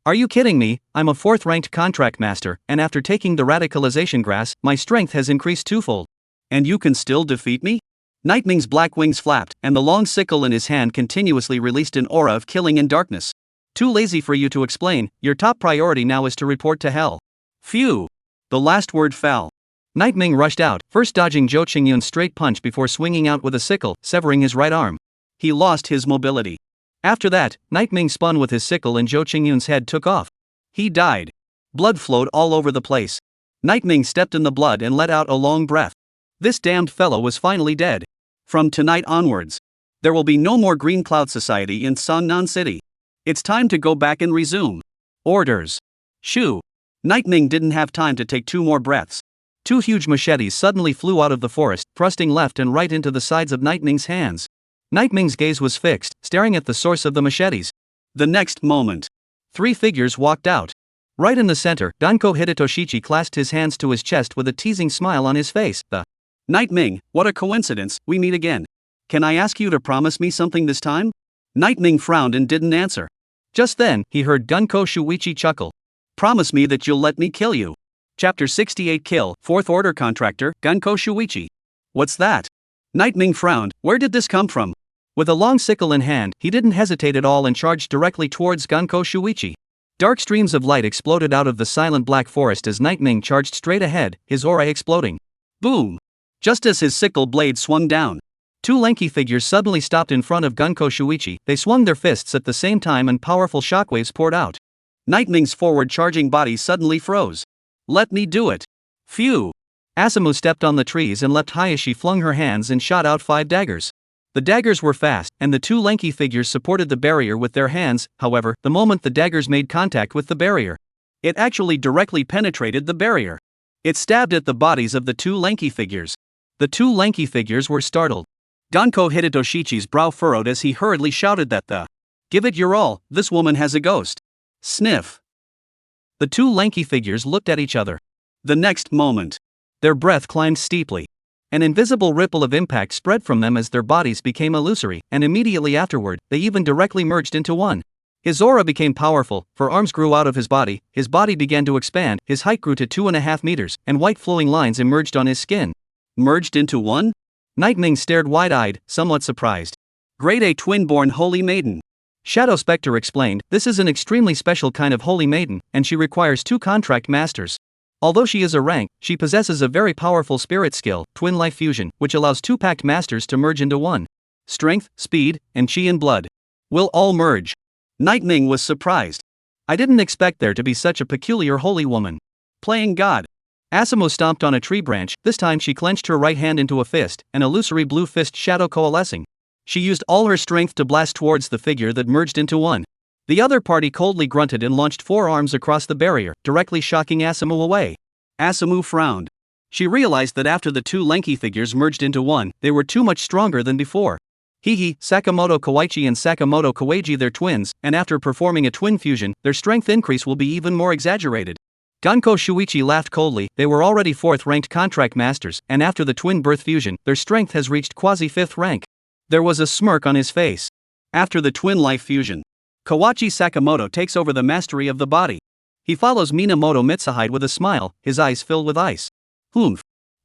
S1: Are you kidding me? I'm a 4th-ranked contract master, and after taking the radicalization grass, my strength has increased 2-fold. And you can still defeat me? Night Ming's black wings flapped, and the long sickle in his hand continuously released an aura of killing and darkness. Too lazy for you to explain, your top priority now is to report to hell. Phew! The last word fell. Night Ming rushed out, first dodging Zhou Qingyun's straight punch before swinging out with a sickle, severing his right arm. He lost his mobility. After that, Night Ming spun with his sickle and Zhou Qingyun's head took off. He died. Blood flowed all over the place. Night Ming stepped in the blood and let out a long breath. This damned fellow was finally dead. From tonight onwards, there will be no more Green Cloud Society in Songnan City. It's time to go back and resume. Orders. Shoo. Night Ming didn't have time to take 2 more breaths. 2 huge machetes suddenly flew out of the forest, thrusting left and right into the sides of Night Ming's hands. Night Ming's gaze was fixed, staring at the source of the machetes. The next moment, 3 figures walked out. Right in the center, Danko Hidetoshichi clasped his hands to his chest with a teasing smile on his face. Night Ming, what a coincidence, we meet again. Can I ask you to promise me something this time? Night Ming frowned and didn't answer. Just then, he heard Gunko Shuichi chuckle. Promise me that you'll let me kill you. Chapter 68 Kill, 4th Order Contractor, Gunko Shuichi. What's that? Night Ming frowned, where did this come from? With a long sickle in hand, he didn't hesitate at all and charged directly towards Gunko Shuichi. Dark streams of light exploded out of the silent black forest as Night Ming charged straight ahead, his aura exploding. Boom! Just as his sickle blade swung down, 2 lanky figures suddenly stopped in front of Gunko Shuichi. They swung their fists at the same time and powerful shockwaves poured out. Night Ming's forward charging body suddenly froze. Let me do it. Phew! Asamu stepped on the trees and leapt high as she flung her hands and shot out 5 daggers. The daggers were fast, and the 2 lanky figures supported the barrier with their hands. However, the moment the daggers made contact with the barrier, it actually directly penetrated the barrier. It stabbed at the bodies of the 2 lanky figures. The 2 lanky figures were startled. Danko Hidetoshichi's brow furrowed as he hurriedly shouted that give it your all, this woman has a ghost. Sniff. The two lanky figures looked at each other. The next moment, their breath climbed steeply. An invisible ripple of impact spread from them as their bodies became illusory, and immediately afterward, they even directly merged into one. His aura became powerful, for arms grew out of his body began to expand, his height grew to 2.5 meters, and white flowing lines emerged on his skin. Merged into one? Nightming stared wide-eyed, somewhat surprised. Grade A twin-born holy maiden. Shadow Spectre explained, this is an extremely special kind of holy maiden, and she requires 2 contract masters. Although she is a rank, she possesses a very powerful spirit skill, twin life fusion, which allows 2 pact masters to merge into one. Strength, speed, and chi in blood. Will all merge. Nightming was surprised. I didn't expect there to be such a peculiar holy woman. Playing God. Asamo stomped on a tree branch, this time she clenched her right hand into a fist, an illusory blue fist shadow coalescing. She used all her strength to blast towards the figure that merged into one. The other party coldly grunted and launched 4 arms across the barrier, directly shocking Asamo away. Asamo frowned. She realized that after the 2 lanky figures merged into one, they were too much stronger than before. Sakamoto Kawaichi and Sakamoto Kawaiji they're twins, and after performing a twin fusion, their strength increase will be even more exaggerated. Ganko Shuichi laughed coldly, they were already 4th ranked contract masters, and after the twin birth fusion, their strength has reached quasi-5th rank. There was a smirk on his face. After the twin life fusion, Kawachi Sakamoto takes over the mastery of the body. He follows Minamoto Mitsuhide with a smile, his eyes filled with ice.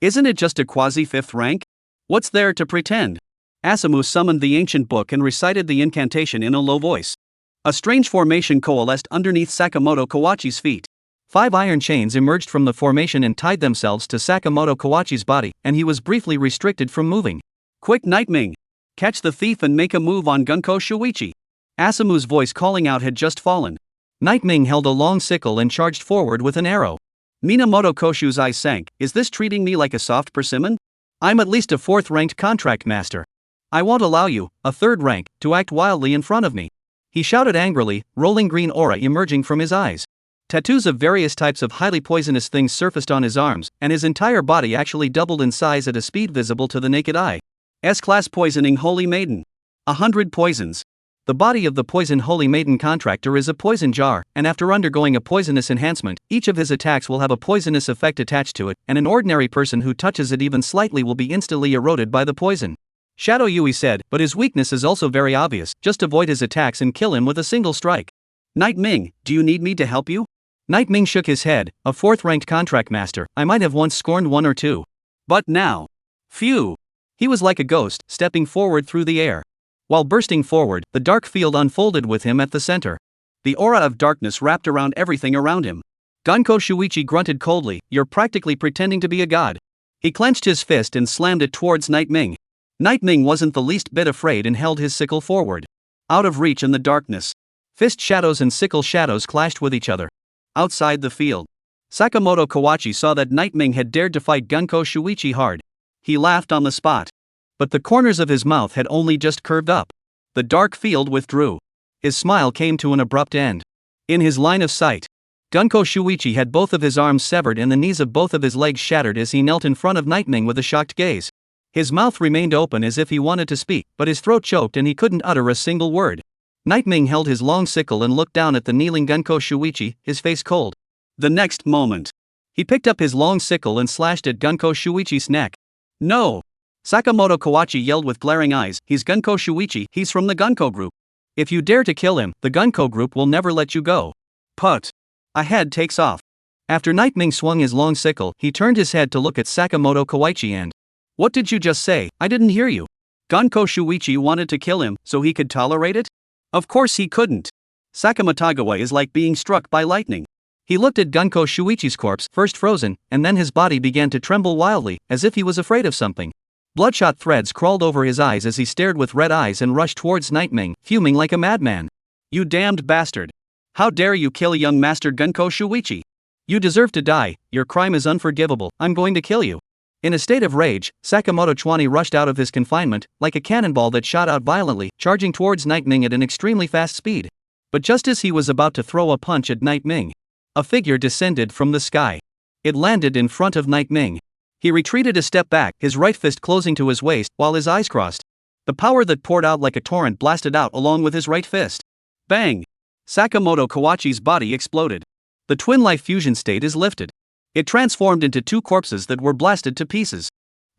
S1: Isn't it just a quasi-5th rank? What's there to pretend? Asamo summoned the ancient book and recited the incantation in a low voice. A strange formation coalesced underneath Sakamoto Kawachi's feet. 5 iron chains emerged from the formation and tied themselves to Sakamoto Kawachi's body, and he was briefly restricted from moving. Quick Nightming! Catch the thief and make a move on Ganko Shuichi! Asamu's voice calling out had just fallen. Nightming held a long sickle and charged forward with an arrow. Minamoto Koshu's eyes sank. Is this treating me like a soft persimmon? I'm at least a 4th ranked contract master. I won't allow you, a 3rd rank, to act wildly in front of me. He shouted angrily, rolling green aura emerging from his eyes. Tattoos of various types of highly poisonous things surfaced on his arms, and his entire body actually doubled in size at a speed visible to the naked eye. S-class poisoning holy maiden. 100 poisons. The body of the poison holy maiden contractor is a poison jar, and after undergoing a poisonous enhancement, each of his attacks will have a poisonous effect attached to it, and an ordinary person who touches it even slightly will be instantly eroded by the poison. Shadow Yui said, but his weakness is also very obvious, just avoid his attacks and kill him with a single strike. Nightming, do you need me to help you? Nightming shook his head, a 4th ranked contract master, I might have once scorned 1 or 2. But now. Phew! He was like a ghost, stepping forward through the air. While bursting forward, the dark field unfolded with him at the center. The aura of darkness wrapped around everything around him. Ganko Shuichi grunted coldly, you're practically pretending to be a god. He clenched his fist and slammed it towards Nightming. Nightming wasn't the least bit afraid and held his sickle forward. Out of reach in the darkness. Fist shadows and sickle shadows clashed with each other. Outside the field, Sakamoto Kawachi saw that Nightming had dared to fight Ganko Shuichi hard. He laughed on the spot. But the corners of his mouth had only just curved up. The dark field withdrew. His smile came to an abrupt end. In his line of sight, Ganko Shuichi had both of his arms severed and the knees of both of his legs shattered as he knelt in front of Nightming with a shocked gaze. His mouth remained open as if he wanted to speak, but his throat choked and he couldn't utter a single word. Nightming held his long sickle and looked down at the kneeling Ganko Shuichi, his face cold. The next moment, he picked up his long sickle and slashed at Ganko Shuichi's neck. No! Sakamoto Kawachi yelled with glaring eyes, he's Ganko Shuichi, he's from the Ganko group. If you dare to kill him, the Ganko group will never let you go. Put! A head takes off. After Nightming swung his long sickle, he turned his head to look at Sakamoto Kawachi and, what did you just say? I didn't hear you. Ganko Shuichi wanted to kill him, so he could tolerate it? Of course he couldn't. Sakamatagawa is like being struck by lightning. He looked at Ganko Shuichi's corpse, first frozen, and then his body began to tremble wildly, as if he was afraid of something. Bloodshot threads crawled over his eyes as he stared with red eyes and rushed towards Nightming, fuming like a madman. You damned bastard! How dare you kill young Master Ganko Shuichi? You deserve to die, your crime is unforgivable, I'm going to kill you. In a state of rage, Sakamoto Chwani rushed out of his confinement, like a cannonball that shot out violently, charging towards Nightming at an extremely fast speed. But just as he was about to throw a punch at Nightming, a figure descended from the sky. It landed in front of Nightming. He retreated a step back, his right fist closing to his waist, while his eyes crossed. The power that poured out like a torrent blasted out along with his right fist. Bang! Sakamoto Kawachi's body exploded. The twin life fusion state is lifted. It transformed into two corpses that were blasted to pieces.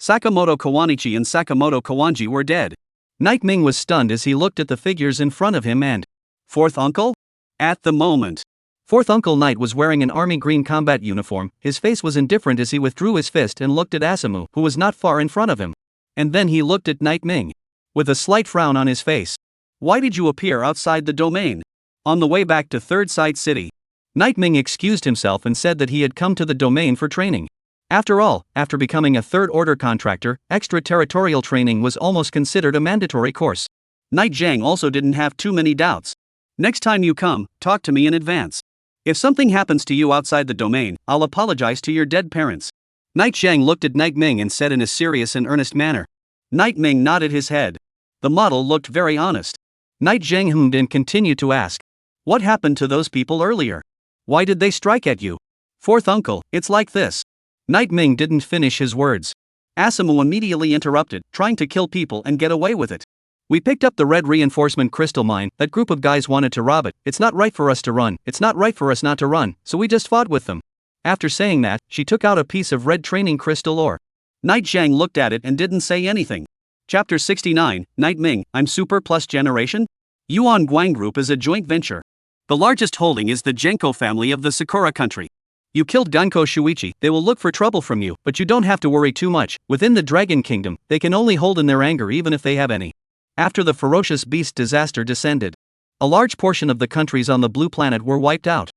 S1: Sakamoto Kawanichi and Sakamoto Kawanji were dead. Night Ming was stunned as he looked at the figures in front of him and... Fourth uncle? At the moment. Fourth Uncle Knight was wearing an army green combat uniform. His face was indifferent as he withdrew his fist and looked at Asamu, who was not far in front of him. And then he looked at Night Ming. With a slight frown on his face. Why did you appear outside the domain? On the way back to Third Side City. Night Ming excused himself and said that he had come to the domain for training. After all, after becoming a third-order contractor, extraterritorial training was almost considered a mandatory course. Night Zhang also didn't have too many doubts. Next time you come, talk to me in advance. If something happens to you outside the domain, I'll apologize to your dead parents. Night Zhang looked at Night Ming and said in a serious and earnest manner. Night Ming nodded his head. The model looked very honest. Night Zhang hummed and continued to ask. What happened to those people earlier? Why did they strike at you? Fourth uncle, it's like this. Night Ming didn't finish his words. Asamu immediately interrupted, trying to kill people and get away with it. We picked up the red reinforcement crystal mine. That group of guys wanted to rob it. It's not right for us to run. It's not right for us not to run, so we just fought with them. After saying that, she took out a piece of red training crystal ore. Night Zhang looked at it and didn't say anything. Chapter 69, Night Ming, I'm Super Plus Generation? Yuan Guang Group is a joint venture. The largest holding is the Genko family of the Sakura country. You killed Ganko Shuichi, they will look for trouble from you, but you don't have to worry too much. Within the Dragon Kingdom, they can only hold in their anger even if they have any. After the ferocious beast disaster descended, a large portion of the countries on the blue planet were wiped out.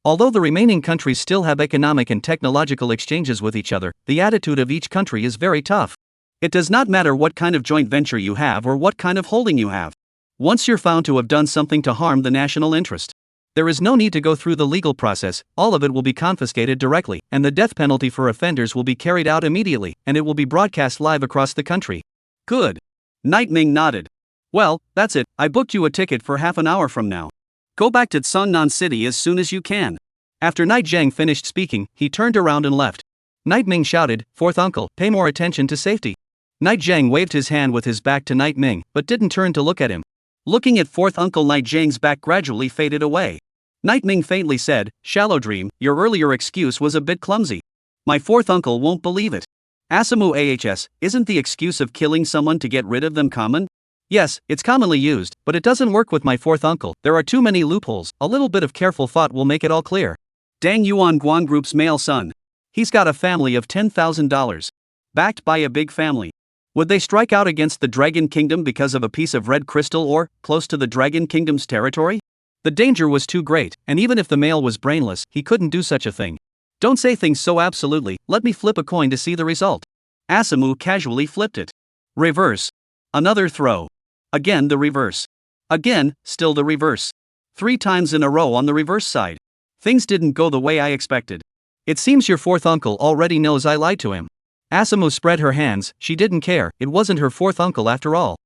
S1: Although the remaining countries still have economic and technological exchanges with each other, the attitude of each country is very tough. It does not matter what kind of joint venture you have or what kind of holding you have. Once you're found to have done something to harm the national interest, there is no need to go through the legal process. All of it will be confiscated directly, and the death penalty for offenders will be carried out immediately, and it will be broadcast live across the country. Good. Night Ming nodded. Well, that's it, I booked you a ticket for half an hour from now. Go back to Sungnan City as soon as you can. After Night Zhang finished speaking, he turned around and left. Night Ming shouted, Fourth uncle, pay more attention to safety. Night Zhang waved his hand with his back to Night Ming, but didn't turn to look at him. Looking at Fourth uncle, Night Zhang's back gradually faded away. Night Ming faintly said, Shallow dream, your earlier excuse was a bit clumsy. My fourth uncle won't believe it. Asamu AHS, isn't the excuse of killing someone to get rid of them common? Yes, it's commonly used, but it doesn't work with my fourth uncle. There are too many loopholes. A little bit of careful thought will make it all clear. Dang Yuan Guan Group's male son. He's got a family of $10,000. Backed by a big family. Would they strike out against the Dragon Kingdom because of a piece of red crystal ore, close to the Dragon Kingdom's territory? The danger was too great, and even if the male was brainless, he couldn't do such a thing. Don't say things so absolutely, let me flip a coin to see the result. Asamu casually flipped it. Reverse. Another throw. Again the reverse. Again, still the reverse. 3 times in a row on the reverse side. Things didn't go the way I expected. It seems your fourth uncle already knows I lied to him. Asamu spread her hands, she didn't care, it wasn't her fourth uncle after all.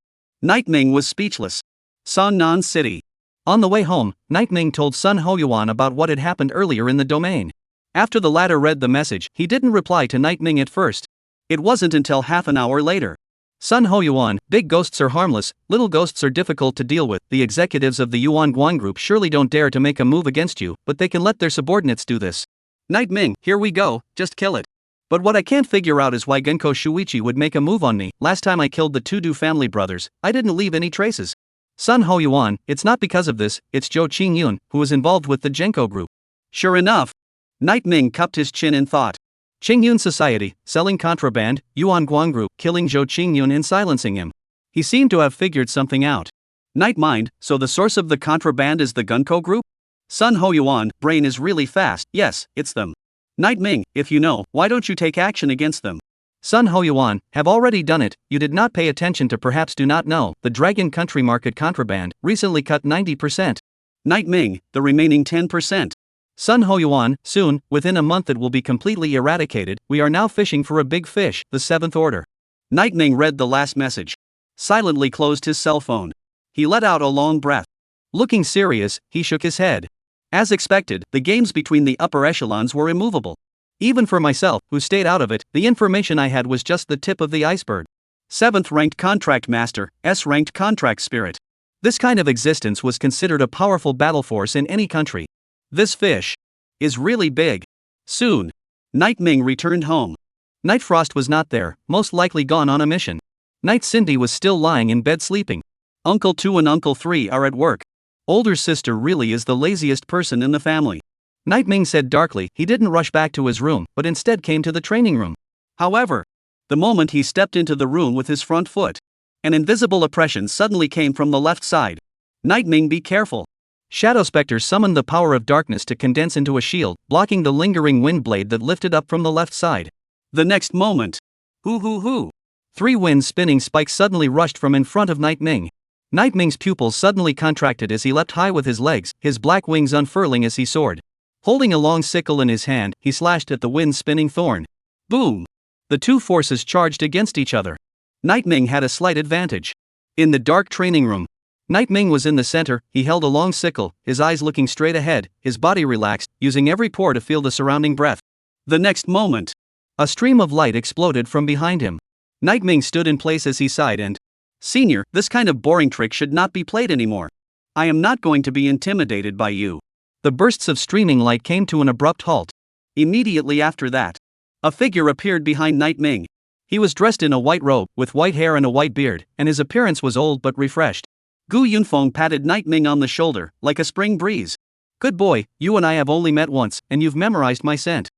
S1: Night Ming was speechless. Sungnan City. On the way home, Night Ming told Sun Hoyuan about what had happened earlier in the domain. After the latter read the message, he didn't reply to Night Ming at first. It wasn't until half an hour later. Sun Hoyuan, big ghosts are harmless, little ghosts are difficult to deal with. The executives of the Yuan Guan Group surely don't dare to make a move against you, but they can let their subordinates do this. Night Ming, here we go, just kill it. But what I can't figure out is why Genko Shuichi would make a move on me. Last time I killed the Tudu family brothers, I didn't leave any traces. Sun Hoyuan, it's not because of this, it's Zhou Qingyun, who was involved with the Genko group. Sure enough. Night Ming cupped his chin in thought. Qingyun Society, selling contraband, Yuan Guan Group, killing Zhou Qingyun and silencing him. He seemed to have figured something out. Night Mind, so the source of the contraband is the Gunko group? Sun Hoyuan, brain is really fast, yes, it's them. Night Ming, if you know, why don't you take action against them? Sun Hoyuan, have already done it. You did not pay attention to, perhaps do not know, the Dragon Country market contraband, recently cut 90%. Night Ming, the remaining 10%. Sun Hoyuan, soon, within a month it will be completely eradicated. We are now fishing for a big fish, the 7th order. Night Ming read the last message. Silently closed his cell phone. He let out a long breath. Looking serious, he shook his head. As expected, the games between the upper echelons were immovable. Even for myself, who stayed out of it, the information I had was just the tip of the iceberg. 7th ranked contract master, S ranked contract spirit. This kind of existence was considered a powerful battle force in any country. This fish. is really big. Soon, Night Ming returned home. Night Frost was not there, most likely gone on a mission. Night Cindy was still lying in bed sleeping. Uncle 2 and Uncle 3 are at work. Older sister really is the laziest person in the family. Night Ming said darkly. He didn't rush back to his room, but instead came to the training room. However, the moment he stepped into the room with his front foot, an invisible oppression suddenly came from the left side. Night Ming, be careful. Shadow Spectre summoned the power of darkness to condense into a shield, blocking the lingering wind blade that lifted up from the left side. The next moment, hoo. 3 wind-spinning spikes suddenly rushed from in front of Night Ming. Night Ming's pupils suddenly contracted as he leapt high with his legs, his black wings unfurling as he soared. Holding a long sickle in his hand, he slashed at the wind-spinning thorn. Boom! The two forces charged against each other. Night Ming had a slight advantage. In the dark training room, Night Ming was in the center. He held a long sickle, his eyes looking straight ahead, his body relaxed, using every pore to feel the surrounding breath. The next moment, a stream of light exploded from behind him. Night Ming stood in place as he sighed and, "Senior, this kind of boring trick should not be played anymore. I am not going to be intimidated by you." The bursts of streaming light came to an abrupt halt. Immediately after that, a figure appeared behind Night Ming. He was dressed in a white robe, with white hair and a white beard, and his appearance was old but refreshed. Gu Yunfeng patted Night Ming on the shoulder, like a spring breeze. "Good boy, you and I have only met once, and you've memorized my scent."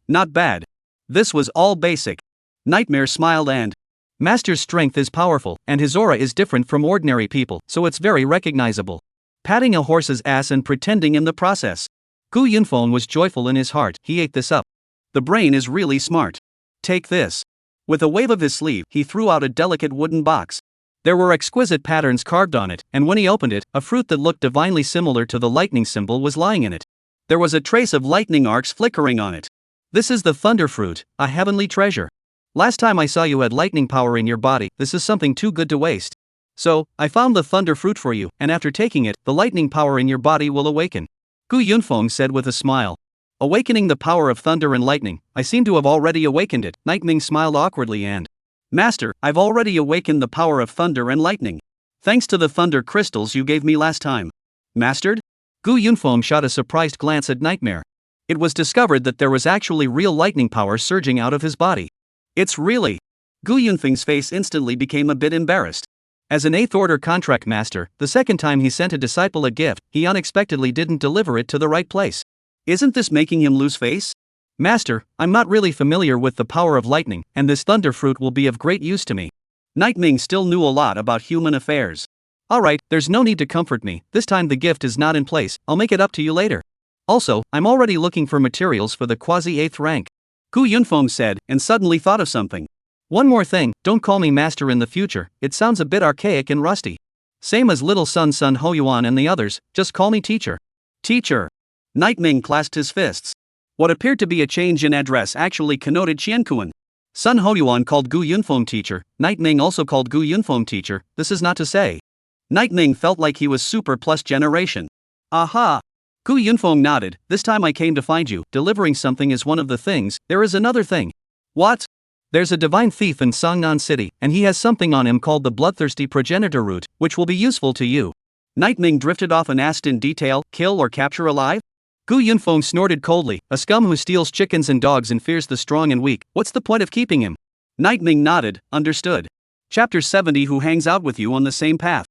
S1: Not bad. This was all basic. Nightmare smiled and, "Master's strength is powerful, and his aura is different from ordinary people, so it's very recognizable." Patting a horse's ass and pretending in the process. Gu Yunfeng was joyful in his heart. He ate this up. The brain is really smart. Take this. With a wave of his sleeve, he threw out a delicate wooden box. There were exquisite patterns carved on it, and when he opened it, a fruit that looked divinely similar to the lightning symbol was lying in it. There was a trace of lightning arcs flickering on it. "This is the thunder fruit, a heavenly treasure. Last time I saw you had lightning power in your body. This is something too good to waste. So, I found the thunder fruit for you, and after taking it, the lightning power in your body will awaken." Gu Yunfeng said with a smile. "Awakening the power of thunder and lightning, I seem to have already awakened it." Night Ming smiled awkwardly and, "Master, I've already awakened the power of thunder and lightning. Thanks to the thunder crystals you gave me last time." "Mastered?" Gu Yunfeng shot a surprised glance at Nightmare. It was discovered that there was actually real lightning power surging out of his body. "It's really..." Gu Yunfeng's face instantly became a bit embarrassed. As an 8th order contract master, the second time he sent a disciple a gift, he unexpectedly didn't deliver it to the right place. Isn't this making him lose face? "Master, I'm not really familiar with the power of lightning, and this thunder fruit will be of great use to me." Night Ming still knew a lot about human affairs. "Alright, there's no need to comfort me. This time the gift is not in place. I'll make it up to you later. Also, I'm already looking for materials for the quasi-8th rank." Gu Yunfeng said, and suddenly thought of something. "One more thing, don't call me master in the future, it sounds a bit archaic and rusty. Same as little Sun Hoyuan and the others, just call me teacher." "Teacher." Night Ming clasped his fists. What appeared to be a change in address actually connoted Qiankuan. Sun Hoyuan called Gu Yunfeng teacher, Night Ming also called Gu Yunfeng teacher. This is not to say. Night Ming felt like he was super plus generation. "Aha!" Gu Yunfeng nodded. "This time I came to find you. Delivering something is one of the things, there is another thing." "What?" "There's a divine thief in Songnan City, and he has something on him called the bloodthirsty progenitor root, which will be useful to you." Night Ming drifted off and asked in detail, "Kill or capture alive?" Gu Yunfeng snorted coldly. "A scum who steals chickens and dogs and fears the strong and weak. What's the point of keeping him?" Night Ming nodded, understood. Chapter 70. Who hangs out with you on the same path?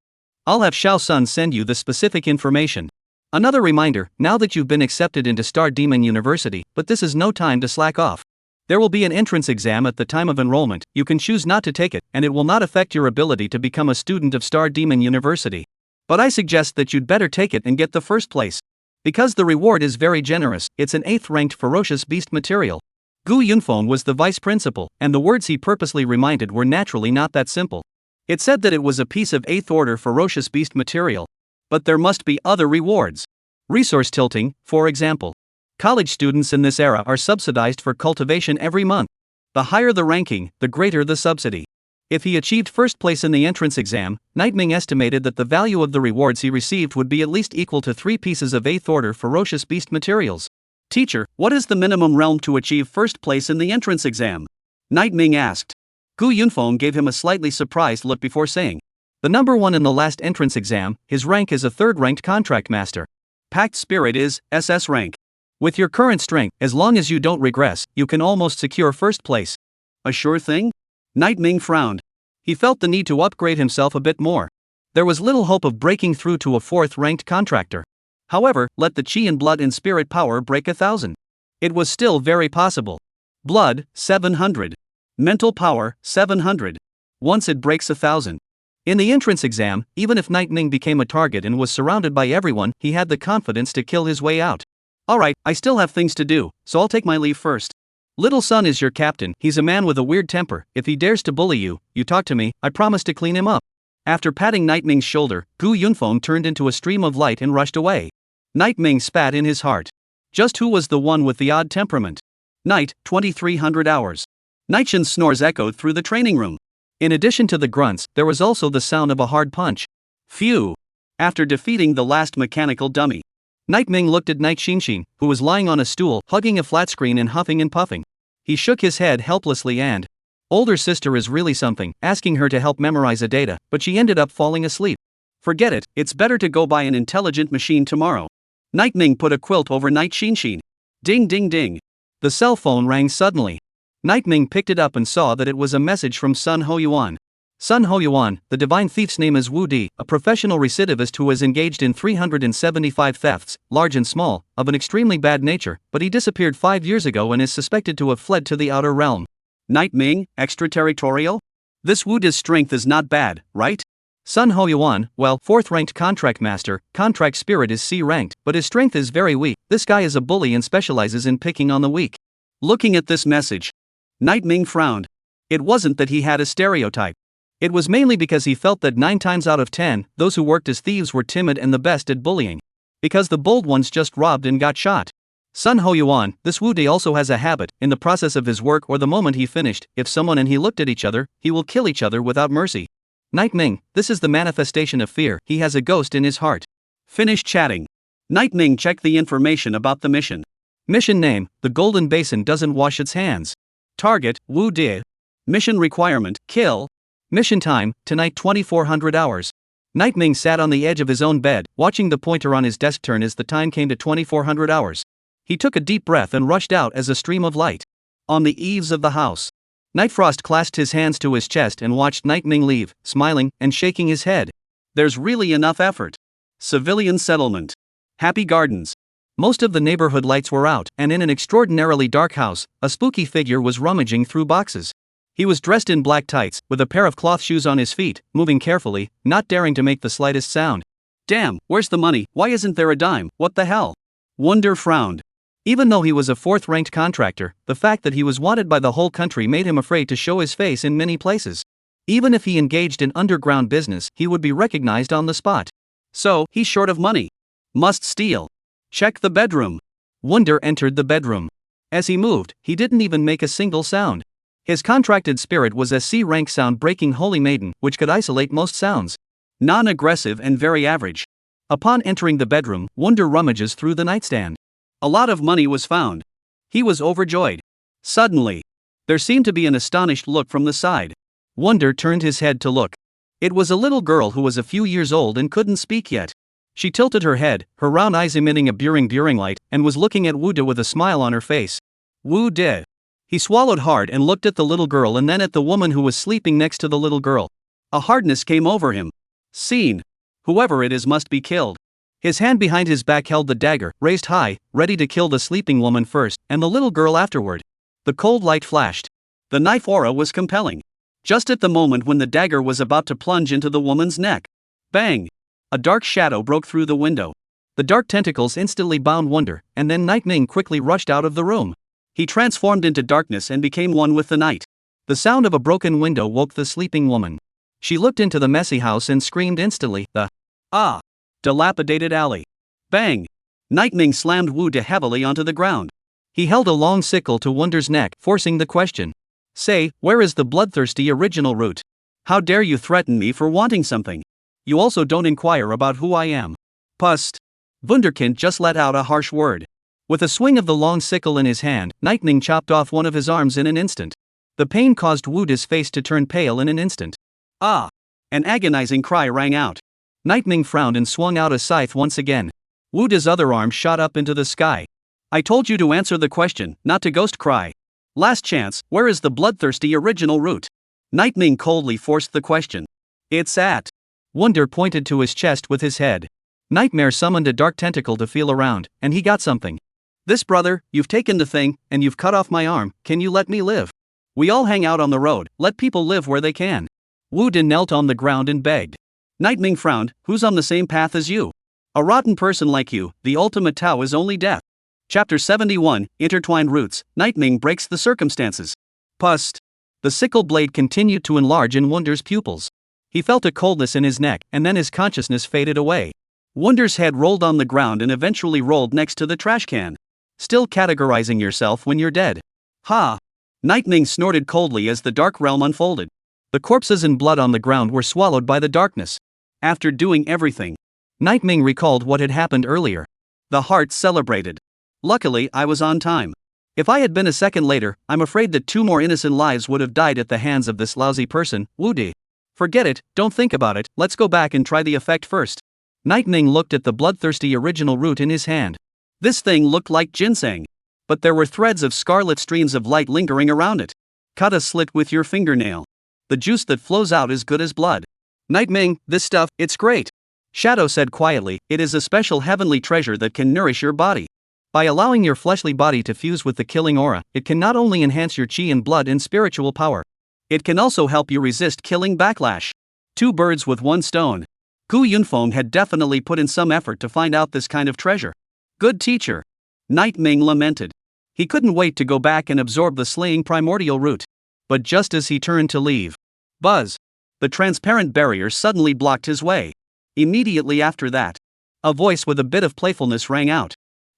S1: I'll have Shao Sun send you the specific information. Another reminder, now that you've been accepted into Star Demon University, but this is no time to slack off. There will be an entrance exam at the time of enrollment. You can choose not to take it, and it will not affect your ability to become a student of Star Demon University. But I suggest that you'd better take it and get the first place. Because the reward is very generous, it's an 8th ranked ferocious beast material. Gu Yunfeng was the vice principal, and the words he purposely reminded were naturally not that simple. It said that it was a piece of 8th order ferocious beast material. But there must be other rewards. Resource tilting, for example. College students in this era are subsidized for cultivation every month. The higher the ranking, the greater the subsidy. If he achieved first place in the entrance exam, Night Ming estimated that the value of the rewards he received would be at least equal to 3 pieces of 8th order ferocious beast materials. "Teacher, what is the minimum realm to achieve first place in the entrance exam?" Night Ming asked. Gu Yunfeng gave him a slightly surprised look before saying, "The number 1 in the last entrance exam, his rank is a 3rd ranked contract master. Pact Spirit is SS rank. With your current strength, as long as you don't regress, you can almost secure first place. A sure thing? Night Ming frowned. He felt the need to upgrade himself a bit more. There was little hope of breaking through to a 4th-ranked contractor. However, let the chi and blood and spirit power break 1,000. It was still very possible. Blood, 700. Mental power, 700. Once it breaks 1,000. In the entrance exam, even if Night Ming became a target and was surrounded by everyone, he had the confidence to kill his way out. Alright, I still have things to do, so I'll take my leave first. Little Sun is your captain. He's a man with a weird temper. If he dares to bully you, you talk to me, I promise to clean him up. After patting Night Ming's shoulder, Gu Yunfeng turned into a stream of light and rushed away. Night Ming spat in his heart. Just who was the one with the odd temperament? Night, 2300 hours. Nightshin's snores echoed through the training room. In addition to the grunts, there was also the sound of a hard punch. Phew! After defeating the last mechanical dummy, Night Ming looked at Night Xinshin, who was lying on a stool, hugging a flat screen and huffing and puffing. He shook his head helplessly and, older sister is really something, asking her to help memorize a data, but she ended up falling asleep. Forget it, it's better to go buy an intelligent machine tomorrow. Night Ming put a quilt over Night Xinshin. Ding ding ding. The cell phone rang suddenly. Night Ming picked it up and saw that it was a message from Sun Hoyuan. Sun Hoyuan, the divine thief's name is Wu Di, a professional recidivist who has engaged in 375 thefts, large and small, of an extremely bad nature, but he disappeared 5 years ago and is suspected to have fled to the outer realm. Night Ming, extraterritorial? This Wu Di's strength is not bad, right? Sun Hoyuan, well, 4th-ranked contract master, contract spirit is C-ranked, but his strength is very weak. This guy is a bully and specializes in picking on the weak. Looking at this message, Night Ming frowned. It wasn't that he had a stereotype. It was mainly because he felt that 9 times out of 10, those who worked as thieves were timid and the best at bullying. Because the bold ones just robbed and got shot. Sun Hoyuan, this Wu Di also has a habit, in the process of his work or the moment he finished, if someone and he looked at each other, he will kill each other without mercy. Night Ming, this is the manifestation of fear, he has a ghost in his heart. Finish chatting. Night Ming checked the information about the mission. Mission name, the Golden Basin doesn't wash its hands. Target, Wu Di. Mission requirement, kill. Mission time, tonight 2400 hours. Night Ming sat on the edge of his own bed, watching the pointer on his desk turn as the time came to 2400 hours. He took a deep breath and rushed out as a stream of light. On the eaves of the house, Nightfrost clasped his hands to his chest and watched Night Ming leave, smiling and shaking his head. There's really enough effort. Civilian settlement. Happy gardens. Most of the neighborhood lights were out, and in an extraordinarily dark house, a spooky figure was rummaging through boxes. He was dressed in black tights, with a pair of cloth shoes on his feet, moving carefully, not daring to make the slightest sound. Damn, where's the money? Why isn't there a dime? What the hell? Wonder frowned. Even though he was a 4th-ranked contractor, the fact that he was wanted by the whole country made him afraid to show his face in many places. Even if he engaged in underground business, he would be recognized on the spot. So, he's short of money. Must steal. Check the bedroom. Wonder entered the bedroom. As he moved, he didn't even make a single sound. His contracted spirit was a C-rank sound-breaking holy maiden, which could isolate most sounds. Non-aggressive and very average. Upon entering the bedroom, Wonder rummages through the nightstand. A lot of money was found. He was overjoyed. Suddenly, there seemed to be an astonished look from the side. Wonder turned his head to look. It was a little girl who was a few years old and couldn't speak yet. She tilted her head, her round eyes emitting a buring light, and was looking at Wu De with a smile on her face. Wu De. He swallowed hard and looked at the little girl and then at the woman who was sleeping next to the little girl. A hardness came over him. Scene. Whoever it is must be killed. His hand behind his back held the dagger, raised high, ready to kill the sleeping woman first, and the little girl afterward. The cold light flashed. The knife aura was compelling. Just at the moment when the dagger was about to plunge into the woman's neck. Bang! A dark shadow broke through the window. The dark tentacles instantly bound Wonder, and then Night Ming quickly rushed out of the room. He transformed into darkness and became one with the night. The sound of a broken window woke the sleeping woman. She looked into the messy house and screamed instantly, dilapidated alley. Bang! Night Ming slammed Wu De heavily onto the ground. He held a long sickle to Wonder's neck, forcing the question. Say, where is the bloodthirsty original root? How dare you threaten me for wanting something? You also don't inquire about who I am. Pust. Wunderkind just let out a harsh word. With a swing of the long sickle in his hand, Night Ming chopped off one of his arms in an instant. The pain caused Wu De's face to turn pale in an instant. Ah! An agonizing cry rang out. Night Ming frowned and swung out a scythe once again. Wu De's other arm shot up into the sky. I told you to answer the question, not to ghost cry. Last chance, where is the bloodthirsty original root? Nightming coldly forced the question. It's at. Wonder pointed to his chest with his head. Nightmare summoned a dark tentacle to feel around, and he got something. This brother, you've taken the thing, and you've cut off my arm, can you let me live? We all hang out on the road, let people live where they can. Wu Din knelt on the ground and begged. Nightming frowned, who's on the same path as you? A rotten person like you, the ultimate Tao is only death. Chapter 71, Intertwined Roots, Nightming breaks the circumstances. Pust. The sickle blade continued to enlarge in Wonder's pupils. He felt a coldness in his neck, and then his consciousness faded away. Wonder's head rolled on the ground and eventually rolled next to the trash can. Still categorizing yourself when you're dead. Ha! Nightming snorted coldly as the dark realm unfolded. The corpses and blood on the ground were swallowed by the darkness. After doing everything, Nightming recalled what had happened earlier. The heart celebrated. Luckily, I was on time. If I had been a second later, I'm afraid that 2 more innocent lives would have died at the hands of this lousy person, Wu Di. Forget it, don't think about it, let's go back and try the effect first. Nightming looked at the bloodthirsty original root in his hand. This thing looked like ginseng. But there were threads of scarlet streams of light lingering around it. Cut a slit with your fingernail. The juice that flows out is good as blood. Nightming, this stuff, it's great. Shadow said quietly, it is a special heavenly treasure that can nourish your body. By allowing your fleshly body to fuse with the killing aura, it can not only enhance your chi and blood and spiritual power. It can also help you resist killing backlash. 2 birds with 1 stone. Gu Yunfeng had definitely put in some effort to find out this kind of treasure. Good teacher. Nightming lamented. He couldn't wait to go back and absorb the slaying primordial root. But just as he turned to leave, buzz! The transparent barrier suddenly blocked his way. Immediately after that, a voice with a bit of playfulness rang out.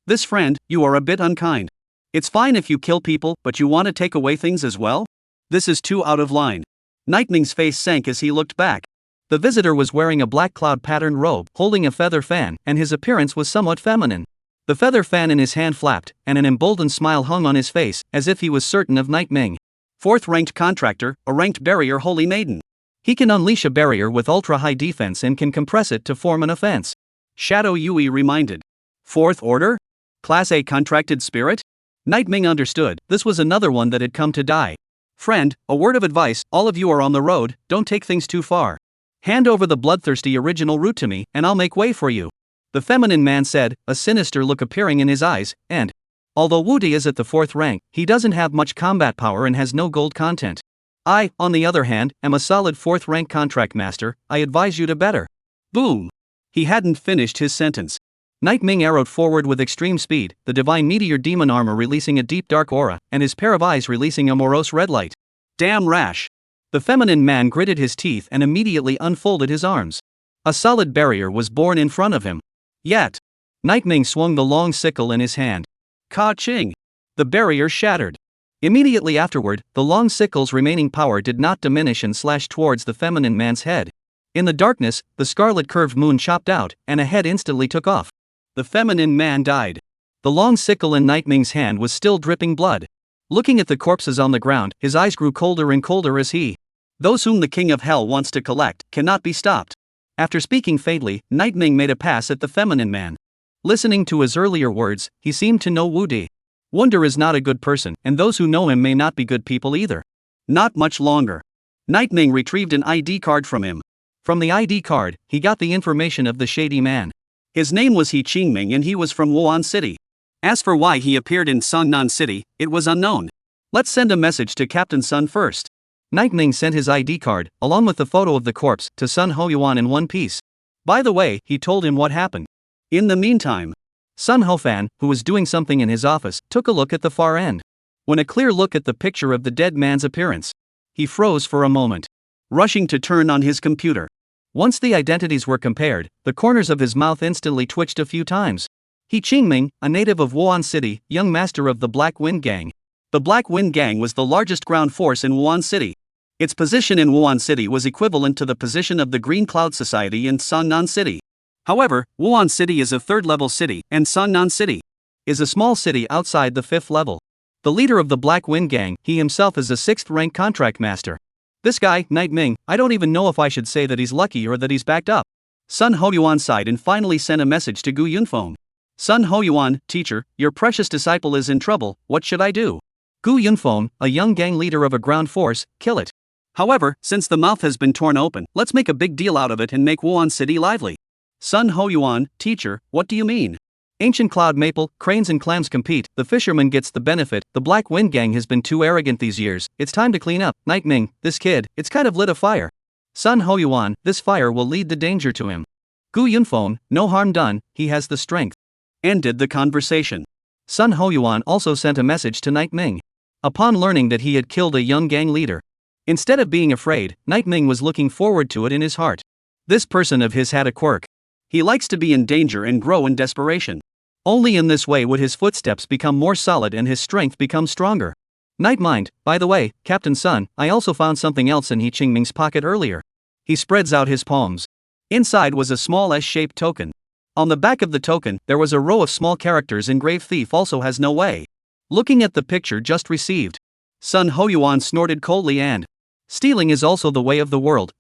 S1: This friend, you are a bit unkind. It's fine if you kill people, but you want to take away things as well? This is too out of line. Nightming's face sank as he looked back. The visitor was wearing a black cloud-patterned robe, holding a feather fan, and his appearance was somewhat feminine. The feather fan in his hand flapped, and an emboldened smile hung on his face, as if he was certain of Nightming. 4th-ranked contractor, a ranked barrier holy maiden. He can unleash a barrier with ultra-high defense and can compress it to form an offense. Shadow Yui reminded. 4th order? Class A contracted spirit? Nightming understood, this was another one that had come to die. Friend, a word of advice, all of you are on the road, don't take things too far. Hand over the bloodthirsty original root to me, and I'll make way for you. The feminine man said, a sinister look appearing in his eyes, and although Wu Di is at the 4th rank, he doesn't have much combat power and has no gold content. I, on the other hand, am a solid 4th rank contract master, I advise you to better. Boom! He hadn't finished his sentence. Nightming arrowed forward with extreme speed, the divine meteor demon armor releasing a deep dark aura, and his pair of eyes releasing a morose red light. Damn rash! The feminine man gritted his teeth and immediately unfolded his arms. A solid barrier was born in front of him. Yet, Nightming swung the long sickle in his hand. Ka-ching! The barrier shattered. Immediately afterward, the long sickle's remaining power did not diminish and slashed towards the feminine man's head. In the darkness, the scarlet curved moon chopped out, and a head instantly took off. The feminine man died. The long sickle in Nightming's hand was still dripping blood. Looking at the corpses on the ground, his eyes grew colder and colder as he. Those whom the King of Hell wants to collect cannot be stopped. After speaking faintly, Nightming made a pass at the feminine man. Listening to his earlier words, he seemed to know Wu Di. Wonder is not a good person, and those who know him may not be good people either. Not much longer. Nightming retrieved an ID card from him. From the ID card, he got the information of the shady man. His name was He Qingming and he was from Wuhan City. As for why he appeared in Songnan City, it was unknown. Let's send a message to Captain Sun first. Nightming sent his ID card, along with the photo of the corpse, to Sun Hoyuan in one piece. By the way, he told him what happened. In the meantime, Sun Hofan, who was doing something in his office, took a look at the far end. When a clear look at the picture of the dead man's appearance, he froze for a moment, rushing to turn on his computer. Once the identities were compared, the corners of his mouth instantly twitched a few times. He Qingming, a native of Wuhan City, young master of the Black Wind Gang. The Black Wind Gang was the largest ground force in Wuhan City. Its position in Wuhan City was equivalent to the position of the Green Cloud Society in Songnan City. However, Wuhan City is a 3rd-level city, and Songnan City is a small city outside the 5th level. The leader of the Black Wind Gang, he himself is a 6th-rank contract master. This guy, Nightming, I don't even know if I should say that he's lucky or that he's backed up. Sun Hoyuan sighed and finally sent a message to Gu Yunfeng. Sun Hoyuan, teacher, your precious disciple is in trouble, what should I do? Gu Yunfeng, a young gang leader of a ground force, kill it. However, since the mouth has been torn open, let's make a big deal out of it and make Wuhan City lively. Sun Hoyuan, teacher, what do you mean? Ancient cloud maple, cranes and clams compete, the fisherman gets the benefit, the Black Wind Gang has been too arrogant these years, it's time to clean up. Night Ming, this kid, it's kind of lit a fire. Sun Hoyuan, this fire will lead to danger to him. Gu Yunfeng, no harm done, he has the strength. Ended the conversation. Sun Hoyuan also sent a message to Night Ming. Upon learning that he had killed a young gang leader, instead of being afraid, Night Ming was looking forward to it in his heart. This person of his had a quirk. He likes to be in danger and grow in desperation. Only in this way would his footsteps become more solid and his strength become stronger. Night Mind, by the way, Captain Sun, I also found something else in He Qingming's pocket earlier. He spreads out his palms. Inside was a small S-shaped token. On the back of the token, there was a row of small characters engraved. Thief also has no way. Looking at the picture just received, Sun Hoyuan snorted coldly and, stealing is also the way of the world,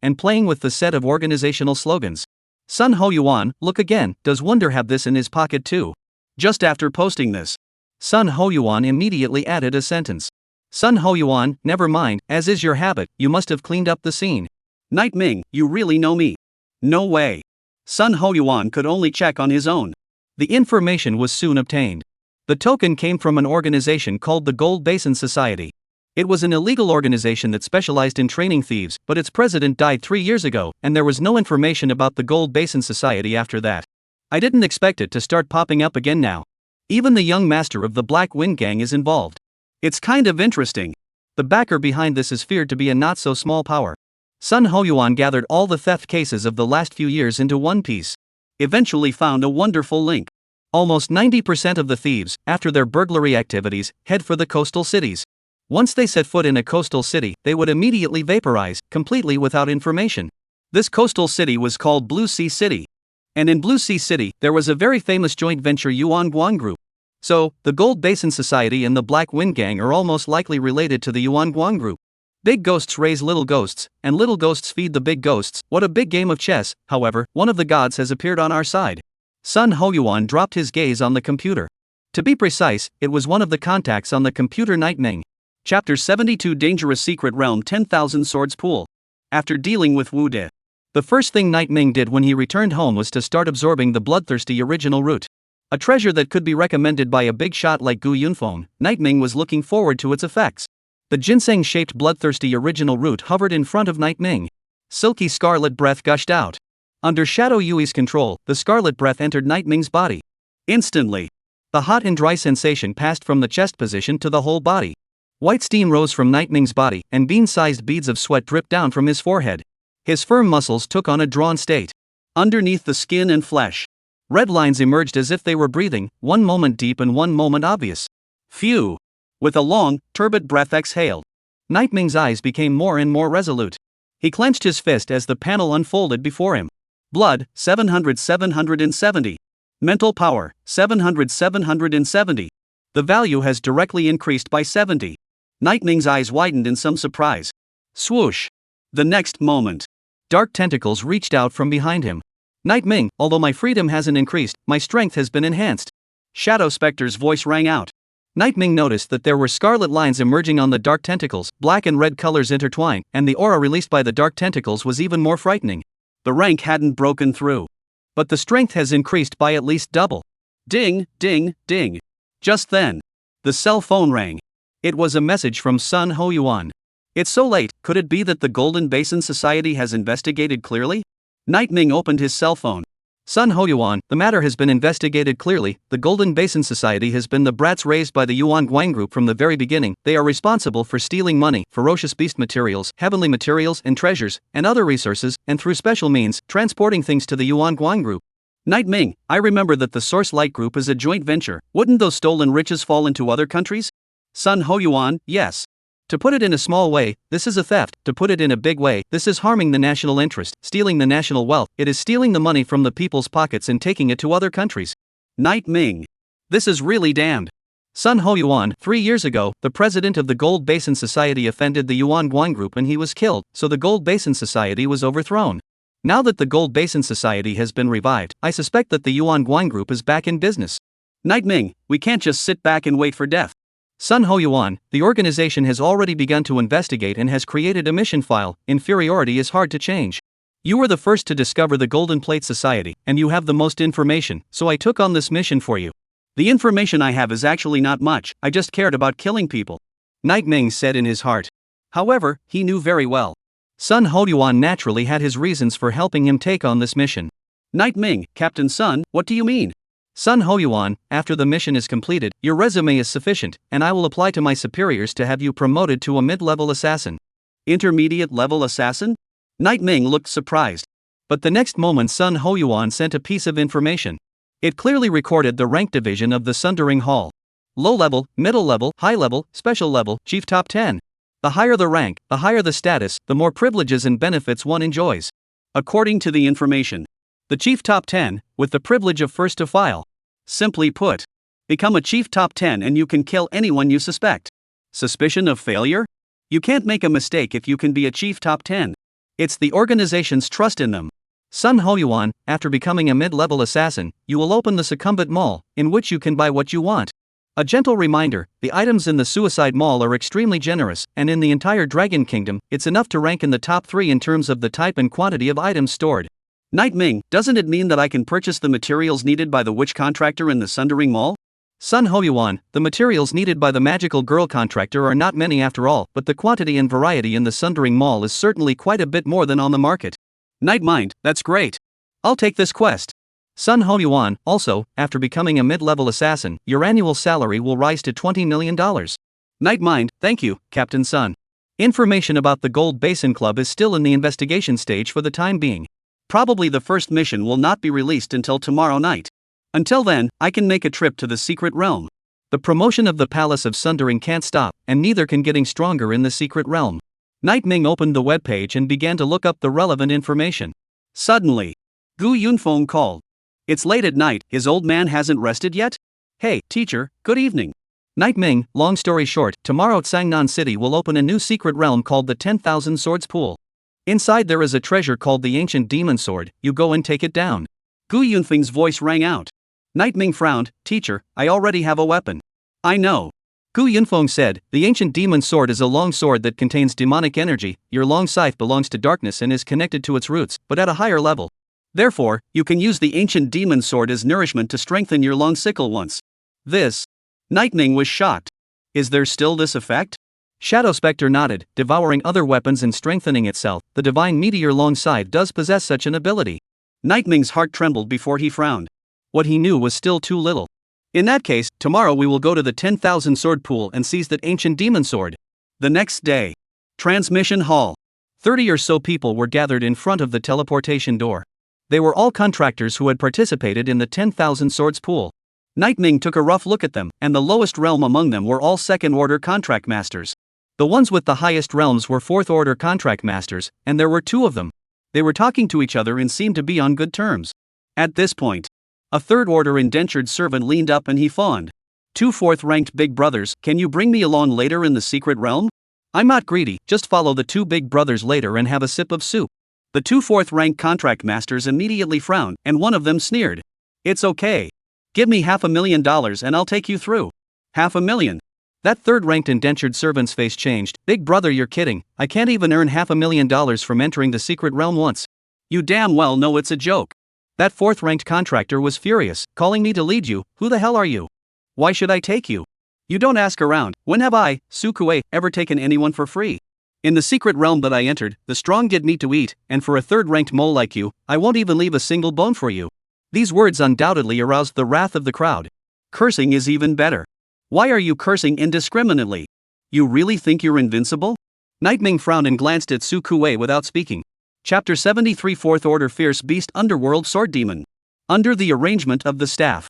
S1: and playing with the set of organizational slogans. Sun Hoyuan, look again, does Wonder have this in his pocket too? Just after posting this, Sun Hoyuan immediately added a sentence. Sun Hoyuan, never mind, as is your habit, you must have cleaned up the scene. Night Ming, you really know me? No way. Sun Hoyuan could only check on his own. The information was soon obtained. The token came from an organization called the Gold Basin Society. It was an illegal organization that specialized in training thieves, but its president died 3 years ago, and there was no information about the Gold Basin Society after that. I didn't expect it to start popping up again now. Even the young master of the Black Wind Gang is involved. It's kind of interesting. The backer behind this is feared to be a not-so-small power. Sun Hoyuan gathered all the theft cases of the last few years into one piece. Eventually found a wonderful link. Almost 90% of the thieves, after their burglary activities, head for the coastal cities. Once they set foot in a coastal city, they would immediately vaporize, completely without information. This coastal city was called Blue Sea City. And in Blue Sea City, there was a very famous joint venture Yuan Guan Group. So, the Gold Basin Society and the Black Wind Gang are almost likely related to the Yuan Guan Group. Big ghosts raise little ghosts, and little ghosts feed the big ghosts. What a big game of chess. However, one of the gods has appeared on our side. Sun Hoyuan dropped his gaze on the computer. To be precise, it was one of the contacts on the computer. Night Ming. Chapter 72 Dangerous Secret Realm 10,000 Swords Pool. After dealing with Wu De, the first thing Night Ming did when he returned home was to start absorbing the bloodthirsty original root. A treasure that could be recommended by a big shot like Gu Yunfeng, Night Ming was looking forward to its effects. The ginseng-shaped bloodthirsty original root hovered in front of Night Ming. Silky scarlet breath gushed out. Under Shadow Yui's control, the scarlet breath entered Night Ming's body. Instantly, the hot and dry sensation passed from the chest position to the whole body. White steam rose from Night Ming's body, and bean-sized beads of sweat dripped down from his forehead. His firm muscles took on a drawn state. Underneath the skin and flesh, red lines emerged as if they were breathing, one moment deep and one moment obvious. Phew! With a long, turbid breath exhaled, Night Ming's eyes became more and more resolute. He clenched his fist as the panel unfolded before him. Blood, 770. Mental power, 770. The value has directly increased by 70. Night Ming's eyes widened in some surprise. Swoosh! The next moment, dark tentacles reached out from behind him. Night Ming, although my freedom hasn't increased, my strength has been enhanced. Shadow Specter's voice rang out. Night Ming noticed that there were scarlet lines emerging on the dark tentacles, black and red colors intertwined, and the aura released by the dark tentacles was even more frightening. The rank hadn't broken through, but the strength has increased by at least double. Ding, ding, ding. Just then, the cell phone rang. It was a message from Sun Hoyuan. It's so late, could it be that the Golden Basin Society has investigated clearly? Night Ming opened his cell phone. Sun Hoyuan, the matter has been investigated clearly. The Golden Basin Society has been the brats raised by the Yuan Guan Group from the very beginning. They are responsible for stealing money, ferocious beast materials, heavenly materials and treasures, and other resources, and through special means, transporting things to the Yuan Guan Group. Night Ming, I remember that the Source Light Group is a joint venture. Wouldn't those stolen riches fall into other countries? Sun Hoyuan, yes. To put it in a small way, this is a theft. To put it in a big way, this is harming the national interest, stealing the national wealth. It is stealing the money from the people's pockets and taking it to other countries. Night Ming. This is really damned. Sun Hoyuan, 3 years ago, the president of the Gold Basin Society offended the Yuan Guan Group and he was killed, so the Gold Basin Society was overthrown. Now that the Gold Basin Society has been revived, I suspect that the Yuan Guan Group is back in business.
S2: Night Ming, we can't just sit back and wait for death.
S1: Sun Ho Yuan, the organization has already begun to investigate and has created a mission file. Inferiority is hard to change. You were the first to discover the Golden Plate Society, and you have the most information, so I took on this mission for you.
S2: The information I have is actually not much, I just cared about killing people.
S1: Night Ming said in his heart. However, he knew very well. Sun Ho Yuan naturally had his reasons for helping him take on this mission.
S2: Night Ming, Captain Sun, what do you mean?
S1: Sun Ho Yuan, after the mission is completed, your resume is sufficient, and I will apply to my superiors to have you promoted to a mid-level assassin.
S2: Intermediate level assassin? Night Ming looked surprised.
S1: But the next moment Sun Ho Yuan sent a piece of information. It clearly recorded the rank division of the Sundering Hall. Low level, middle level, high level, special level, chief top 10. The higher the rank, the higher the status, the more privileges and benefits one enjoys.
S2: According to the information,
S1: the chief top 10, with the privilege of first to file.
S2: Simply put, become a chief top 10 and you can kill anyone you suspect. Suspicion of failure? You can't make a mistake if you can be a chief top 10. It's the organization's trust in them.
S1: Sun Ho Yuan, after becoming a mid-level assassin, you will open the Succumbent Mall, in which you can buy what you want. A gentle reminder, the items in the Suicide Mall are extremely generous, and in the entire Dragon Kingdom, it's enough to rank in the top 3 in terms of the type and quantity of items stored.
S2: Night Ming, doesn't it mean that I can purchase the materials needed by the witch contractor in the Sundering Mall?
S1: Sun Ho Yuan, the materials needed by the magical girl contractor are not many after all, but the quantity and variety in the Sundering Mall is certainly quite a bit more than on the market.
S2: Night Mind, that's great. I'll take this quest.
S1: Sun Ho Yuan, also, after becoming a mid-level assassin, your annual salary will rise to $20 million.
S2: Night Mind, thank you, Captain Sun.
S1: Information about the Gold Basin Club is still in the investigation stage for the time being.
S2: Probably the first mission will not be released until tomorrow night. Until then, I can make a trip to the secret realm.
S1: The promotion of the Palace of Sundering can't stop, and neither can getting stronger in the secret realm. Night Ming opened the webpage and began to look up the relevant information.
S2: Suddenly, Gu Yunfeng called. It's late at night, his old man hasn't rested yet? Hey, teacher, good evening.
S1: Night Ming, long story short, tomorrow Tsangnan City will open a new secret realm called the 10,000 Swords Pool. Inside there is a treasure called the Ancient Demon Sword, you go and take it down.
S2: Gu Yunfeng's voice rang out. Night Ming frowned, teacher, I already have a weapon. I know.
S1: Gu Yunfeng said, the Ancient Demon Sword is a long sword that contains demonic energy, your long scythe belongs to darkness and is connected to its roots, but at a higher level.
S2: Therefore, you can use the Ancient Demon Sword as nourishment to strengthen your long sickle once.
S1: This.
S2: Night Ming was shocked. Is there still this effect?
S1: Shadow Spectre nodded, devouring other weapons and strengthening itself, the divine meteor long scythe does possess such an ability.
S2: Night Ming's heart trembled before he frowned.
S1: What he knew was still too little.
S2: In that case, tomorrow we will go to the 10,000 Sword Pool and seize that ancient demon sword. The next day. Transmission Hall.
S1: 30 or so people were gathered in front of the teleportation door. They were all contractors who had participated in the 10,000 Swords Pool.
S2: Night Ming took a rough look at them, and the lowest realm among them were all second-order contract masters.
S1: The ones with the highest realms were fourth-order contract masters, and there were 2 of them. They were talking to each other and seemed to be on good terms.
S2: At this point, a third-order indentured servant leaned up and he fawned. 2 fourth-ranked big brothers, can you bring me along later in the secret realm?
S1: I'm not greedy, just follow the 2 big brothers later and have a sip of soup.
S2: The 2 fourth-ranked contract masters immediately frowned, and one of them sneered. It's okay. Give me $500,000 and I'll take you through. $500,000.
S1: That third-ranked indentured servant's face changed. Big brother, you're kidding. I can't even earn $500,000 from entering the secret realm once.
S2: You damn well know it's a joke.
S1: That fourth-ranked contractor was furious, calling me to lead you. Who the hell are you?
S2: Why should I take you? You don't ask around. When have I, Su Kuei, ever taken anyone for free? In the secret realm that I entered, the strong get meat to eat, and for a third-ranked mole like you, I won't even leave a single bone for you. These words undoubtedly aroused the wrath of the crowd. Cursing is even better. Why are you cursing indiscriminately? You really think you're invincible? Night Ming frowned and glanced at Su Kuei without speaking. Chapter 73 Fourth Order Fierce Beast Underworld Sword Demon. Under the arrangement of the staff.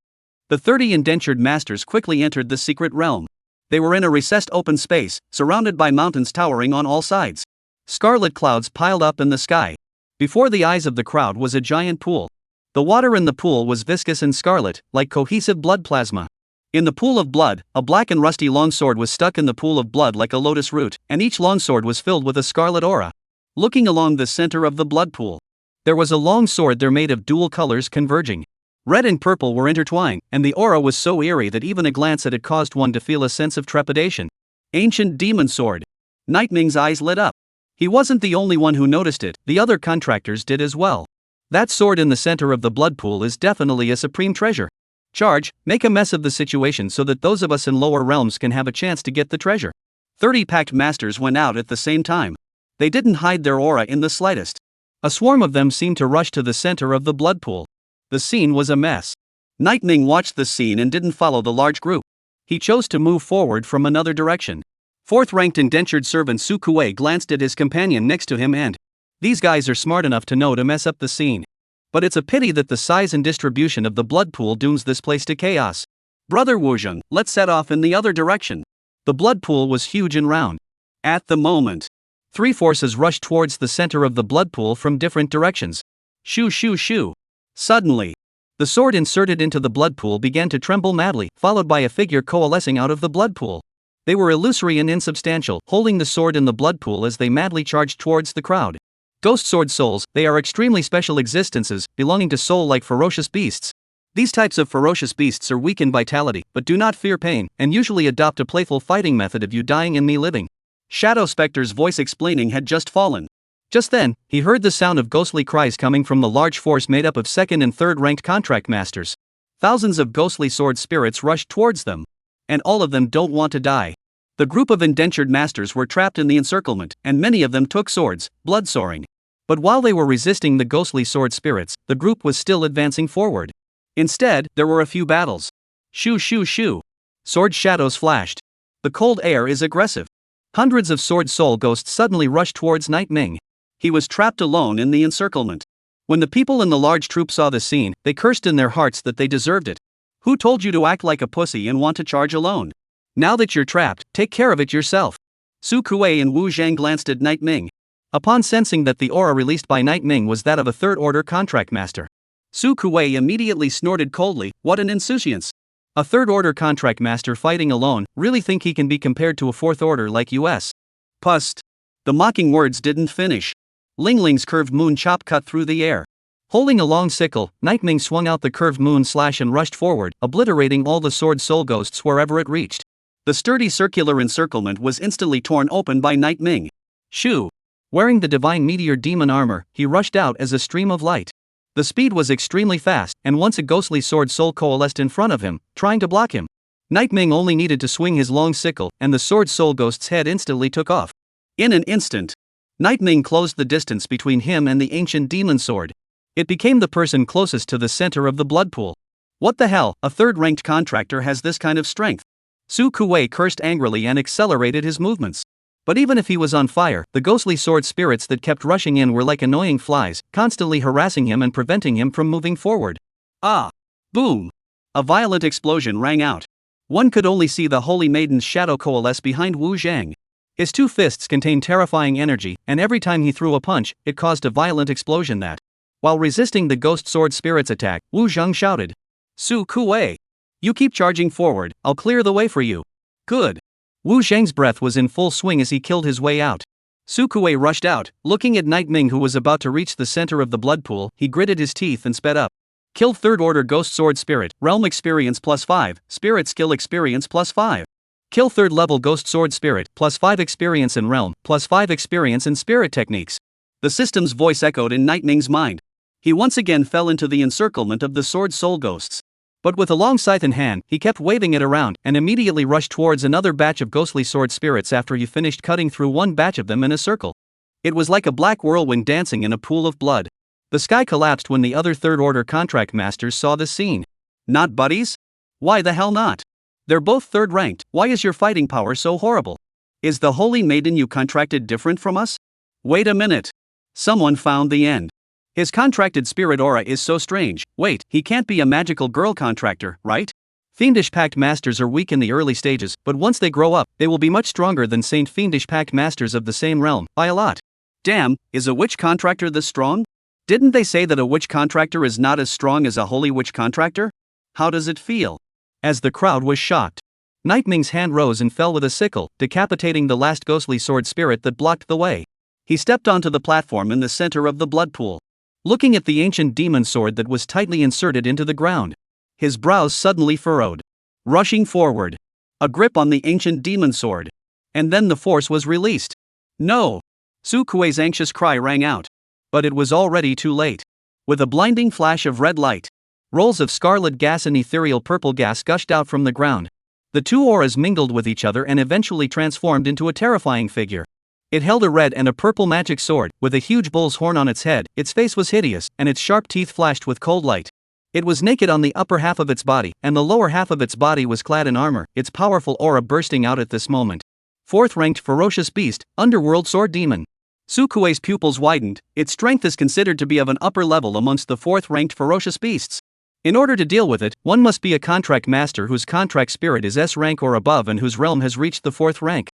S2: The 30 indentured masters quickly entered the secret realm. They were in a recessed open space, surrounded by mountains towering on all sides. Scarlet clouds piled up in the sky. Before the eyes of the crowd was a giant pool. The water in the pool was viscous and scarlet, like cohesive blood plasma. In the pool of blood, a black and rusty longsword was stuck in the pool of blood like a lotus root, and each longsword was filled with a scarlet aura. Looking along the center of the blood pool,
S1: There was a long sword there made of dual colors converging. Red and purple were intertwined, and the aura was so eerie that even a glance at it caused one to feel a sense of trepidation. Ancient demon sword. Night Ming's eyes lit up. He wasn't the only one who noticed it, the other contractors did as well. That sword in the center of the blood pool is definitely a supreme treasure. Charge, make a mess of the situation so that those of us in lower realms can have a chance to get the treasure. 30 packed masters went out at the same time. They didn't hide their aura in the slightest. A swarm of them seemed to rush to the center of the blood pool. The scene was a mess. Night Ming watched the scene and didn't follow the large group. He chose to move forward from another direction. Fourth-ranked indentured servant Su Kuei glanced at his companion next to him and, "These guys are smart enough to know to mess up the scene. But it's a pity that the size and distribution of the blood pool dooms this place to chaos. Brother Wuzheng, let's set off in the other direction." The blood pool was huge and round. At the moment, 3 forces rushed towards the center of the blood pool from different directions. Shoo shoo shoo. Suddenly, the sword inserted into the blood pool began to tremble madly, followed by a figure coalescing out of the blood pool. They were illusory and insubstantial, holding the sword in the blood pool as they madly charged towards the crowd. Ghost sword souls, they are extremely special existences, belonging to soul-like ferocious beasts. These types of ferocious beasts are weak in vitality, but do not fear pain, and usually adopt a playful fighting method of you dying and me living. Shadow Spectre's voice explaining had just fallen. Just then, he heard the sound of ghostly cries coming from the large force made up of second and third ranked contract masters. Thousands of ghostly sword spirits rushed towards them. And all of them don't want to die. The group of indentured masters were trapped in the encirclement, and many of them took swords, blood soaring. But while they were resisting the ghostly sword spirits, the group was still advancing forward. Instead, there were a few battles. Shoo shoo shoo. Sword shadows flashed. The cold air is aggressive. Hundreds of sword soul ghosts suddenly rushed towards Night Ming. He was trapped alone in the encirclement. When the people in the large troop saw the scene, they cursed in their hearts that they deserved it. Who told you to act like a pussy and want to charge alone? Now that you're trapped, take care of it yourself. Su Kuei and Wu Zhang glanced at Night Ming. Upon sensing that the aura released by Night Ming was that of a third-order contract master, Su Kuei immediately snorted coldly, "What an insouciance! A third-order contract master fighting alone, really think he can be compared to a fourth-order like us? Pust." The mocking words didn't finish. Ling Ling's curved moon chop cut through the air. Holding a long sickle, Night Ming swung out the curved moon slash and rushed forward, obliterating all the sword soul ghosts wherever it reached. The sturdy circular encirclement was instantly torn open by Night Ming. Shoo! Wearing the divine meteor demon armor, he rushed out as a stream of light. The speed was extremely fast, and once a ghostly sword soul coalesced in front of him, trying to block him. Night Ming only needed to swing his long sickle, and the sword soul ghost's head instantly took off. In an instant, Night Ming closed the distance between him and the ancient demon sword. It became the person closest to the center of the blood pool. What the hell, a third-ranked contractor has this kind of strength? Su Kuei cursed angrily and accelerated his movements. But even if he was on fire, the ghostly sword spirits that kept rushing in were like annoying flies, constantly harassing him and preventing him from moving forward. Ah! Boom! A violent explosion rang out. One could only see the Holy Maiden's shadow coalesce behind Wu Zhang. His 2 fists contained terrifying energy, and every time he threw a punch, it caused a violent explosion that, while resisting the ghost sword spirit's attack, Wu Zhang shouted, "Su Kuei! You keep charging forward, I'll clear the way for you." Good. Wu Zhang's breath was in full swing as he killed his way out. Su Kuei rushed out, looking at Night Ming who was about to reach the center of the blood pool. He gritted his teeth and sped up. Kill third-order ghost sword spirit, realm experience +5, spirit skill experience +5. Kill third-level ghost sword spirit, +5 experience in realm, +5 experience in spirit techniques. The system's voice echoed in Night Ming's mind. He once again fell into the encirclement of the sword soul ghosts. But with a long scythe in hand, he kept waving it around, and immediately rushed towards another batch of ghostly sword spirits after he finished cutting through one batch of them in a circle. It was like a black whirlwind dancing in a pool of blood. The sky collapsed when the other third-order contract masters saw the scene. Not buddies? Why the hell not? They're both third-ranked, why is your fighting power so horrible? Is the Holy Maiden you contracted different from us? Wait a minute. Someone found the end. His contracted spirit aura is so strange. Wait, he can't be a magical girl contractor, right? Fiendish Pact Masters are weak in the early stages, but once they grow up, they will be much stronger than Saint Fiendish Pact Masters of the same realm, by a lot. Damn, is a witch contractor this strong? Didn't they say that a witch contractor is not as strong as a holy witch contractor? How does it feel? As the crowd was shocked, Night Ming's hand rose and fell with a sickle, decapitating the last ghostly sword spirit that blocked the way. He stepped onto the platform in the center of the blood pool.
S2: looking at the ancient demon sword that was tightly inserted into the ground. His brows suddenly furrowed. Rushing forward. A grip on the ancient demon sword. And then the force was released. No! Su Kuei's anxious cry rang out. But it was already too late. With a blinding flash of red light, rolls of scarlet gas and ethereal purple gas gushed out from the ground. The two auras mingled with each other and eventually transformed into a terrifying figure. It held a red and a purple magic sword, with a huge bull's horn on its head. Its face was hideous, and its sharp teeth flashed with cold light. It was naked on the upper half of its body, and the lower half of its body was clad in armor, its powerful aura bursting out at this moment. Fourth-ranked ferocious beast, underworld sword demon. Su Kuei's pupils widened. Its strength is considered to be of an upper level amongst the fourth-ranked ferocious beasts. In order to deal with it, one must be a contract master whose contract spirit is S rank or above and whose realm has reached the 4th rank.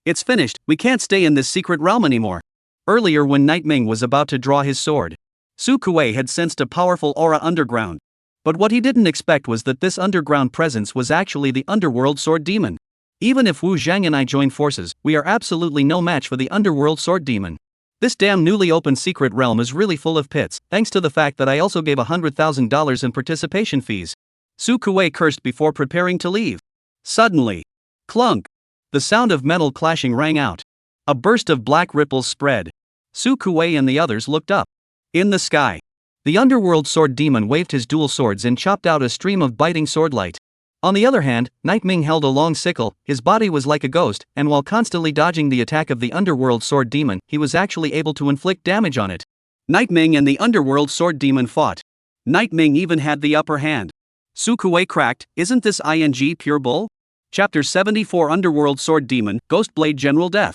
S2: It's finished, we can't stay in this secret realm anymore. Earlier when Nightming was about to draw his sword, Su Kuei had sensed a powerful aura underground. But what he didn't expect was that this underground presence was actually the underworld sword demon. Even if Wu Zhang and I join forces, we are absolutely no match for the underworld sword demon. This damn newly opened secret realm is really full of pits, thanks to the fact that I also gave $100,000 in participation fees. Su Kuei cursed before preparing to leave. Suddenly, clunk! The sound of metal clashing rang out. A burst of black ripples spread. Su Kuei and the others looked up. In the sky, the underworld sword demon waved his dual swords and chopped out a stream of biting swordlight. On the other hand, Nightming held a long sickle. His body was like a ghost, and while constantly dodging the attack of the underworld sword demon, he was actually able to inflict damage on it. Nightming and the underworld sword demon fought. Nightming even had the upper hand. Su Kuei cracked, "Isn't this ing pure bull?" Chapter 74 Underworld Sword Demon, Ghostblade General Death.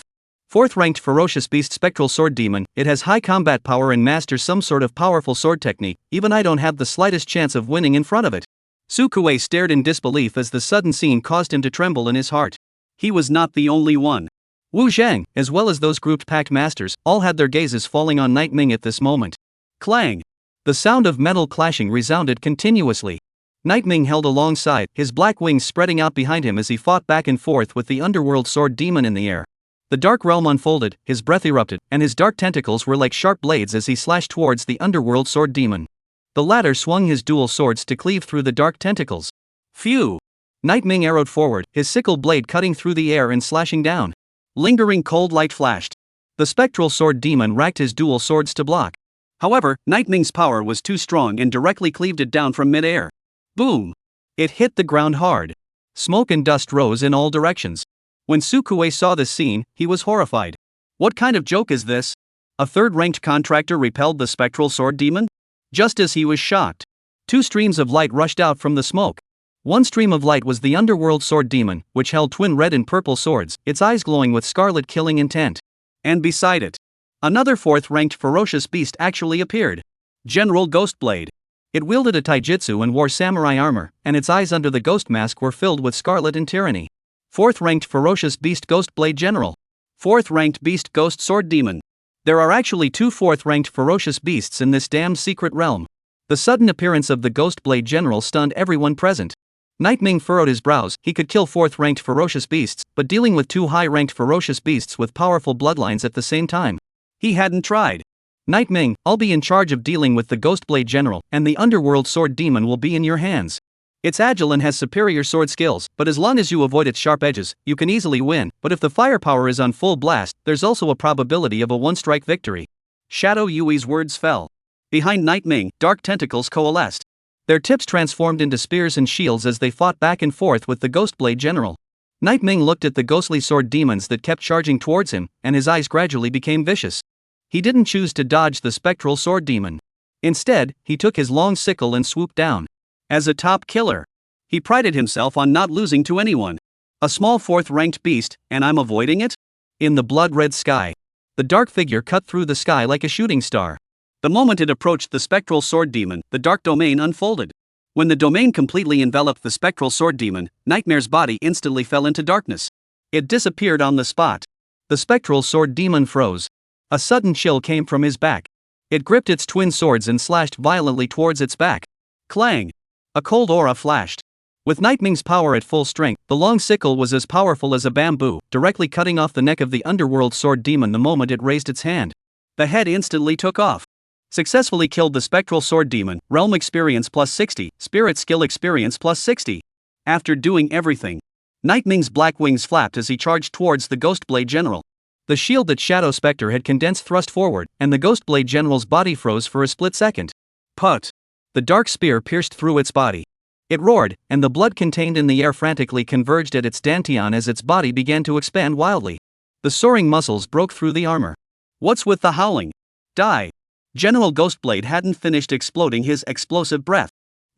S2: 4th-ranked ferocious beast spectral sword demon, it has high combat power and masters some sort of powerful sword technique, even I don't have the slightest chance of winning in front of it. Su Kuei stared in disbelief as the sudden scene caused him to tremble in his heart. He was not the only one. Wu Zhang, as well as those grouped pack masters, all had their gazes falling on Nightming at this moment. Clang! The sound of metal clashing resounded continuously. Nightming held alongside, his black wings spreading out behind him as he fought back and forth with the underworld sword demon in the air. The dark realm unfolded, his breath erupted, and his dark tentacles were like sharp blades as he slashed towards the underworld sword demon. The latter swung his dual swords to cleave through the dark tentacles. Phew! Nightming arrowed forward, his sickle blade cutting through the air and slashing down. Lingering cold light flashed. The spectral sword demon racked his dual swords to block. However, Nightming's power was too strong and directly cleaved it down from mid-air. Boom! It hit the ground hard. Smoke and dust rose in all directions. When Su Kuei saw this scene, he was horrified. What kind of joke is this? A 3rd-ranked contractor repelled the spectral sword demon? Just as he was shocked, 2 streams of light rushed out from the smoke. One stream of light was the underworld sword demon, which held twin red and purple swords, its eyes glowing with scarlet killing intent. And beside it, another 4th-ranked ferocious beast actually appeared. General Ghostblade. It wielded a taijutsu and wore samurai armor, and its eyes under the ghost mask were filled with scarlet and tyranny. 4th-ranked ferocious beast Ghostblade General. 4th-ranked beast Ghost Sword Demon. There are actually 2 4th-ranked ferocious beasts in this damned secret realm. The sudden appearance of the Ghostblade General stunned everyone present. Nightming furrowed his brows. He could kill 4th-ranked ferocious beasts, but dealing with 2 high-ranked ferocious beasts with powerful bloodlines at the same time, he hadn't tried. Nightming, I'll be in charge of dealing with the Ghostblade General, and the underworld sword demon will be in your hands. It's agile and has superior sword skills, but as long as you avoid its sharp edges, you can easily win. But if the firepower is on full blast, there's also a probability of a one-strike victory. Shadow Yui's words fell. Behind Nightming, dark tentacles coalesced. Their tips transformed into spears and shields as they fought back and forth with the Ghostblade General. Nightming looked at the ghostly sword demons that kept charging towards him, and his eyes gradually became vicious. He didn't choose to dodge the spectral sword demon. Instead, he took his long sickle and swooped down. As a top killer, he prided himself on not losing to anyone. A small 4th-ranked beast, and I'm avoiding it? In the blood-red sky, the dark figure cut through the sky like a shooting star. The moment it approached the spectral sword demon, the dark domain unfolded. When the domain completely enveloped the spectral sword demon, Nightmare's body instantly fell into darkness. It disappeared on the spot. The spectral sword demon froze. A sudden chill came from his back. It gripped its twin swords and slashed violently towards its back. Clang! A cold aura flashed. With Nightming's power at full strength, the long sickle was as powerful as a bamboo, directly cutting off the neck of the underworld sword demon the moment it raised its hand. The head instantly took off. Successfully killed the spectral sword demon, realm experience plus 60, spirit skill experience plus 60. After doing everything, Nightming's black wings flapped as he charged towards the Ghostblade General. The shield that Shadow Spectre had condensed thrust forward, and the Ghostblade General's body froze for a split second. Put! The dark spear pierced through its body. It roared, and the blood contained in the air frantically converged at its dantian as its body began to expand wildly. The soaring muscles broke through the armor. What's with the howling? Die! General Ghostblade hadn't finished exploding his explosive breath.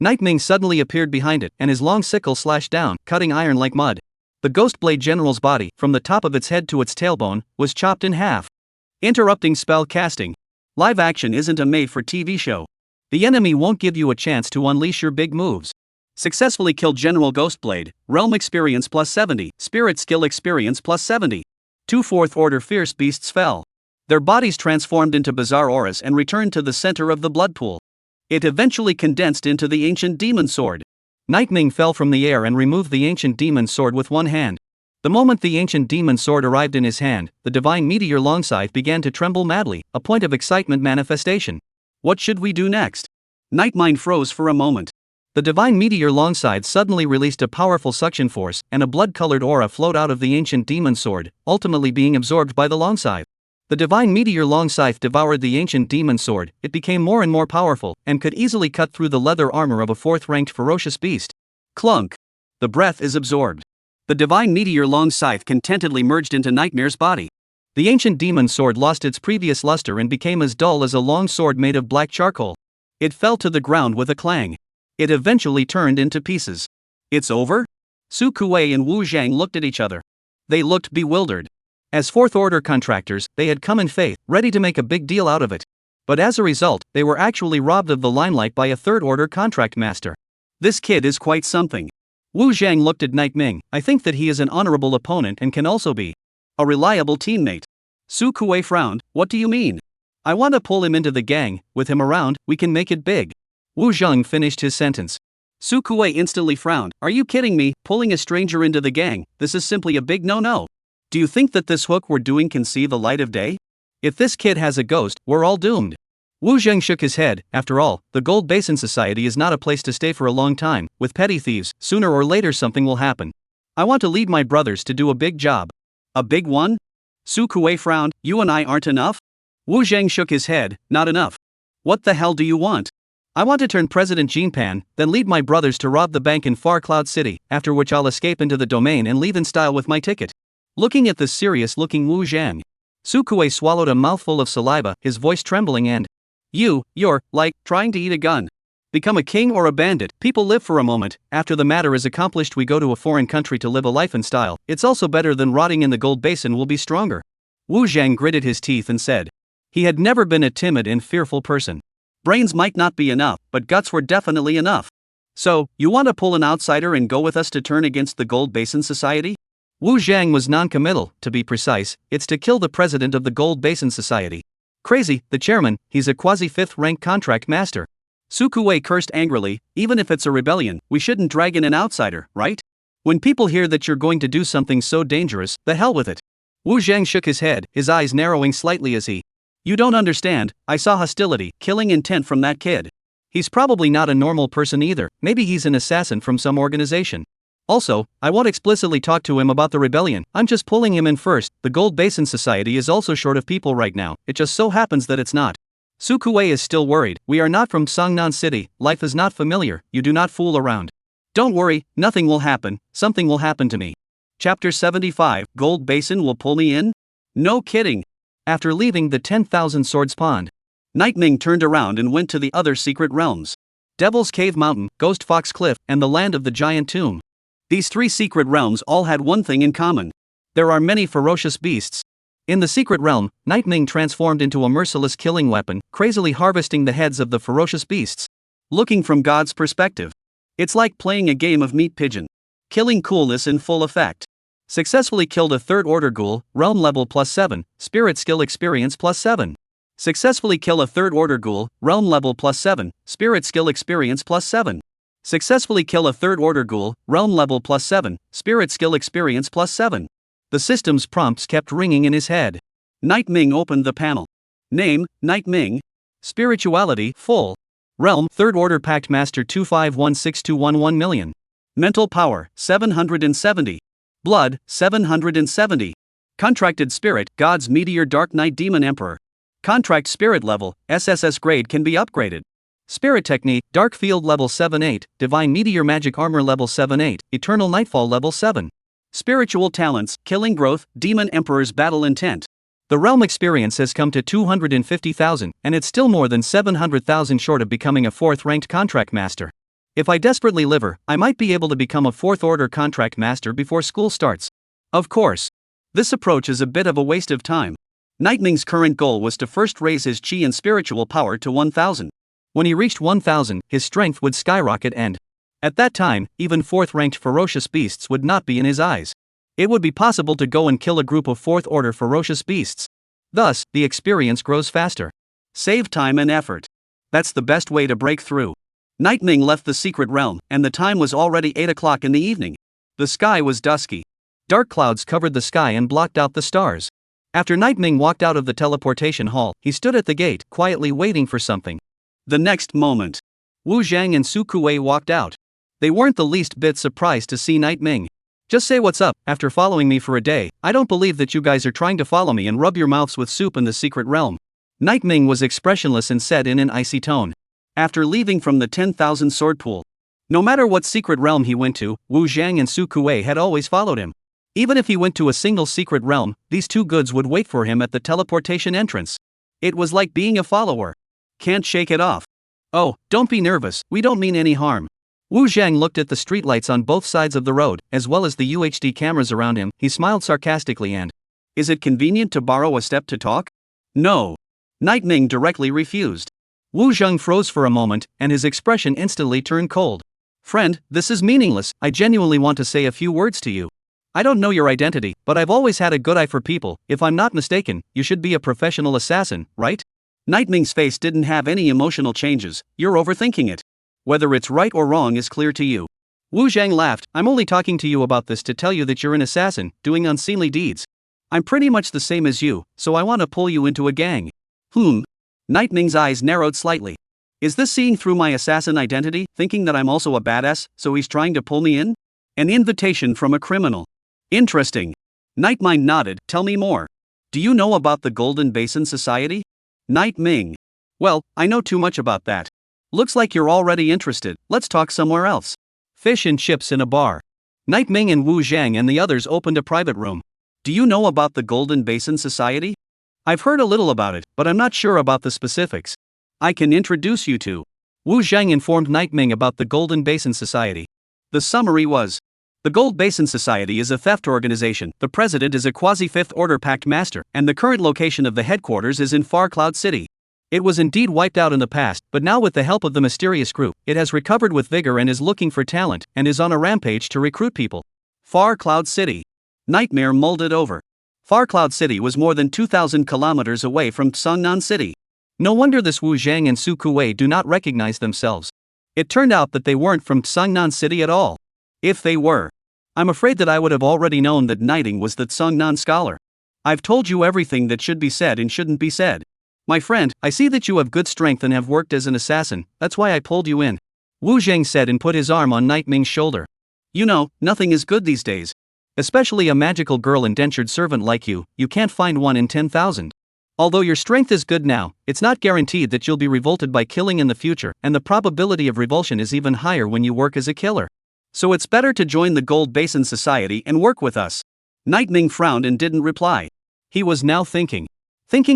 S2: Nightming suddenly appeared behind it, and his long sickle slashed down, cutting iron like mud. The Ghostblade General's body, from the top of its head to its tailbone, was chopped in half. Interrupting spell casting. Live action isn't a made-for-TV show. The enemy won't give you a chance to unleash your big moves. Successfully killed General Ghostblade, realm experience plus 70, spirit skill experience plus 70. 2 4th order fierce beasts fell. Their bodies transformed into bizarre auras and returned to the center of the blood pool. It eventually condensed into the ancient demon sword. Nightming fell from the air and removed the ancient demon sword with one hand. The moment the ancient demon sword arrived in his hand, the divine meteor longscythe began to tremble madly, a point of excitement manifestation. What should we do next? Nightming froze for a moment. The divine meteor longscythe suddenly released a powerful suction force, and a blood-colored aura flowed out of the ancient demon sword, ultimately being absorbed by the longscythe. The divine meteor longscythe devoured the ancient demon sword. It became more and more powerful, and could easily cut through the leather armor of a 4th-ranked ferocious beast. Clunk! The breath is absorbed. The divine meteor longscythe contentedly merged into Nightmare's body. The ancient demon sword lost its previous luster and became as dull as a long sword made of black charcoal. It fell to the ground with a clang. It eventually turned into pieces. It's over? Su Kuei and Wu Zhang looked at each other. They looked bewildered. As 4th order contractors, they had come in faith, ready to make a big deal out of it. But as a result, they were actually robbed of the limelight by a 3rd order contract master. This kid is quite something. Wu Zhang looked at Nightming. I think that he is an honorable opponent and can also be a reliable teammate. Su Kuei frowned. What do you mean? I want to pull him into the gang. With him around, we can make it big. Wu Zhang finished his sentence. Su Kuei instantly frowned. Are you kidding me? Pulling a stranger into the gang, this is simply a big no-no. Do you think that this hook we're doing can see the light of day? If this kid has a ghost, we're all doomed. Wu Zheng shook his head. After all, the Gold Basin Society is not a place to stay for a long time. With petty thieves, sooner or later something will happen. I want to lead my brothers to do a big job. A big one? Su Kuei frowned. You and I aren't enough? Wu Zheng shook his head. Not enough. What the hell do you want? I want to turn President Jinpan, then lead my brothers to rob the bank in Far Cloud City, after which I'll escape into the domain and leave in style with my ticket. Looking at the serious-looking Wu Zhang, Su Kuei swallowed a mouthful of saliva, his voice trembling and, You're, like, trying to eat a gun. Become a king or a bandit. People live for a moment. After the matter is accomplished we go to a foreign country to live a life in style. It's also better than rotting in the Gold Basin. Will be stronger. Wu Zhang gritted his teeth and said. He had never been a timid and fearful person. Brains might not be enough, but guts were definitely enough. So, you want to pull an outsider and go with us to turn against the Gold Basin Society? Wu Zhang was non-committal. To be precise, it's to kill the president of the Gold Basin Society. Crazy, the chairman, he's a quasi-5th-rank contract master. Su Kuei cursed angrily. Even if it's a rebellion, we shouldn't drag in an outsider, right? When people hear that you're going to do something so dangerous, the hell with it. Wu Zhang shook his head, his eyes narrowing slightly as he. You don't understand, I saw hostility, killing intent from that kid. He's probably not a normal person either, maybe he's an assassin from some organization. Also, I won't explicitly talk to him about the rebellion, I'm just pulling him in first. The Gold Basin Society is also short of people right now, it just so happens that it's not. Su Kuei is still worried. We are not from Songnan City, life is not familiar, you do not fool around. Don't worry, nothing will happen, something will happen to me. Chapter 75, Gold Basin will pull me in? No kidding. After leaving the 10,000 Swords Pond, Nightming turned around and went to the other secret realms. Devil's Cave Mountain, Ghost Fox Cliff, and the Land of the Giant Tomb. These 3 secret realms all had one thing in common. There are many ferocious beasts. In the secret realm, Nightming transformed into a merciless killing weapon, crazily harvesting the heads of the ferocious beasts. Looking from God's perspective, it's like playing a game of meat pigeon. Killing coolness in full effect. Successfully killed a 3rd order ghoul, realm level plus 7, spirit skill experience plus 7. Successfully kill a 3rd order ghoul, realm level plus 7, spirit skill experience plus 7. Successfully kill a 3rd order ghoul, realm level plus 7, spirit skill experience plus 7. The system's prompts kept ringing in his head. Nightming opened the panel. Name, Nightming.
S1: Spirituality, full. Realm, 3rd Order Pact Master 2516211 million. Mental power, 770. Blood, 770. Contracted spirit, God's Meteor Dark Knight Demon Emperor. Contract spirit level, SSS grade can be upgraded. Spirit technique, Dark Field level 7-8, Divine Meteor Magic Armor level 7-8, Eternal Nightfall level 7. Spiritual talents, Killing Growth, Demon Emperor's Battle Intent. The realm experience has come to 250,000, and it's still more than 700,000 short of becoming a 4th ranked contract master. If I desperately liver, I might be able to become a 4th order contract master before school starts. Of course. This approach is a bit of a waste of time. Nightming's current goal was to first raise his chi and spiritual power to 1,000. When he reached 1,000, his strength would skyrocket and, at that time, even 4th ranked ferocious beasts would not be in his eyes. It would be possible to go and kill a group of 4th order ferocious beasts. Thus, the experience grows faster. Save time and effort. That's the best way to break through. Nightming left the secret realm, and the time was already 8 o'clock in the evening. The sky was dusky. Dark clouds covered the sky and blocked out the stars. After Nightming walked out of the teleportation hall, he stood at the gate, quietly waiting for something. The next moment, Wu Zhang and Su Kuei walked out. They weren't the least bit surprised to see Nightming. Just say what's up, after following me for a day, I don't believe that you guys are trying to follow me and rub your mouths with soup in the secret realm. Nightming was expressionless and said in an icy tone. After leaving from the 10,000 sword pool. No matter what secret realm he went to, Wu Zhang and Su Kuei had always followed him. Even if he went to a single secret realm, these two goods would wait for him at the teleportation entrance. It was like being a follower. Can't shake it off. Oh, don't be nervous, we don't mean any harm. Wu Zhang looked at the streetlights on both sides of the road, as well as the UHD cameras around him. He smiled sarcastically and, is it convenient to borrow a step to talk? No. Nightming directly refused. Wu Zhang froze for a moment, and his expression instantly turned cold. Friend, this is meaningless, I genuinely want to say a few words to you. I don't know your identity, but I've always had a good eye for people. If I'm not mistaken, you should be a professional assassin, right? Nightming's face didn't have any emotional changes. You're overthinking it. Whether it's right or wrong is clear to you. Wu Zhang laughed. I'm only talking to you about this to tell you that you're an assassin, doing unseemly deeds. I'm pretty much the same as you, so I want to pull you into a gang. Nightming's eyes narrowed slightly. Is this seeing through my assassin identity, thinking that I'm also a badass, so he's trying to pull me in? An invitation from a criminal. Interesting. Nightming nodded. Tell me more. Do you know about the Golden Basin Society? Nightming. Well, I know too much about that. Looks like you're already interested, let's talk somewhere else. Fish and chips in a bar. Nightming and Wu Zhang and the others opened a private room. Do you know about the Golden Basin Society? I've heard a little about it, but I'm not sure about the specifics. I can introduce you to. Wu Zhang informed Nightming about the Golden Basin Society. The summary was, the Gold Basin Society is a theft organization, the president is a quasi-5th Order Pact Master, and the current location of the headquarters is in Far Cloud City. It was indeed wiped out in the past, but now with the help of the mysterious group, it has recovered with vigor and is looking for talent, and is on a rampage to recruit people. Far Cloud City. Nightmare mulled it over. Far Cloud City was more than 2,000 kilometers away from Seongnan City. No wonder this Wu Zhang and Su Kuei do not recognize themselves. It turned out that they weren't from Seongnan City at all. If they were, I'm afraid that I would have already known that Nighting was the Seongnan scholar. I've told you everything that should be said and shouldn't be said. My friend, I see that you have good strength and have worked as an assassin, that's why I pulled you in. Wu Zhang said and put his arm on Nightming's shoulder. You know, nothing is good these days. Especially a magical girl indentured servant like you can't find one in 10,000. Although your strength is good now, it's not guaranteed that you'll be revolted by killing in the future, and the probability of revulsion is even higher when you work as a killer. So it's better to join the Gold Basin Society and work with us. Nightming frowned and didn't reply. He was now thinking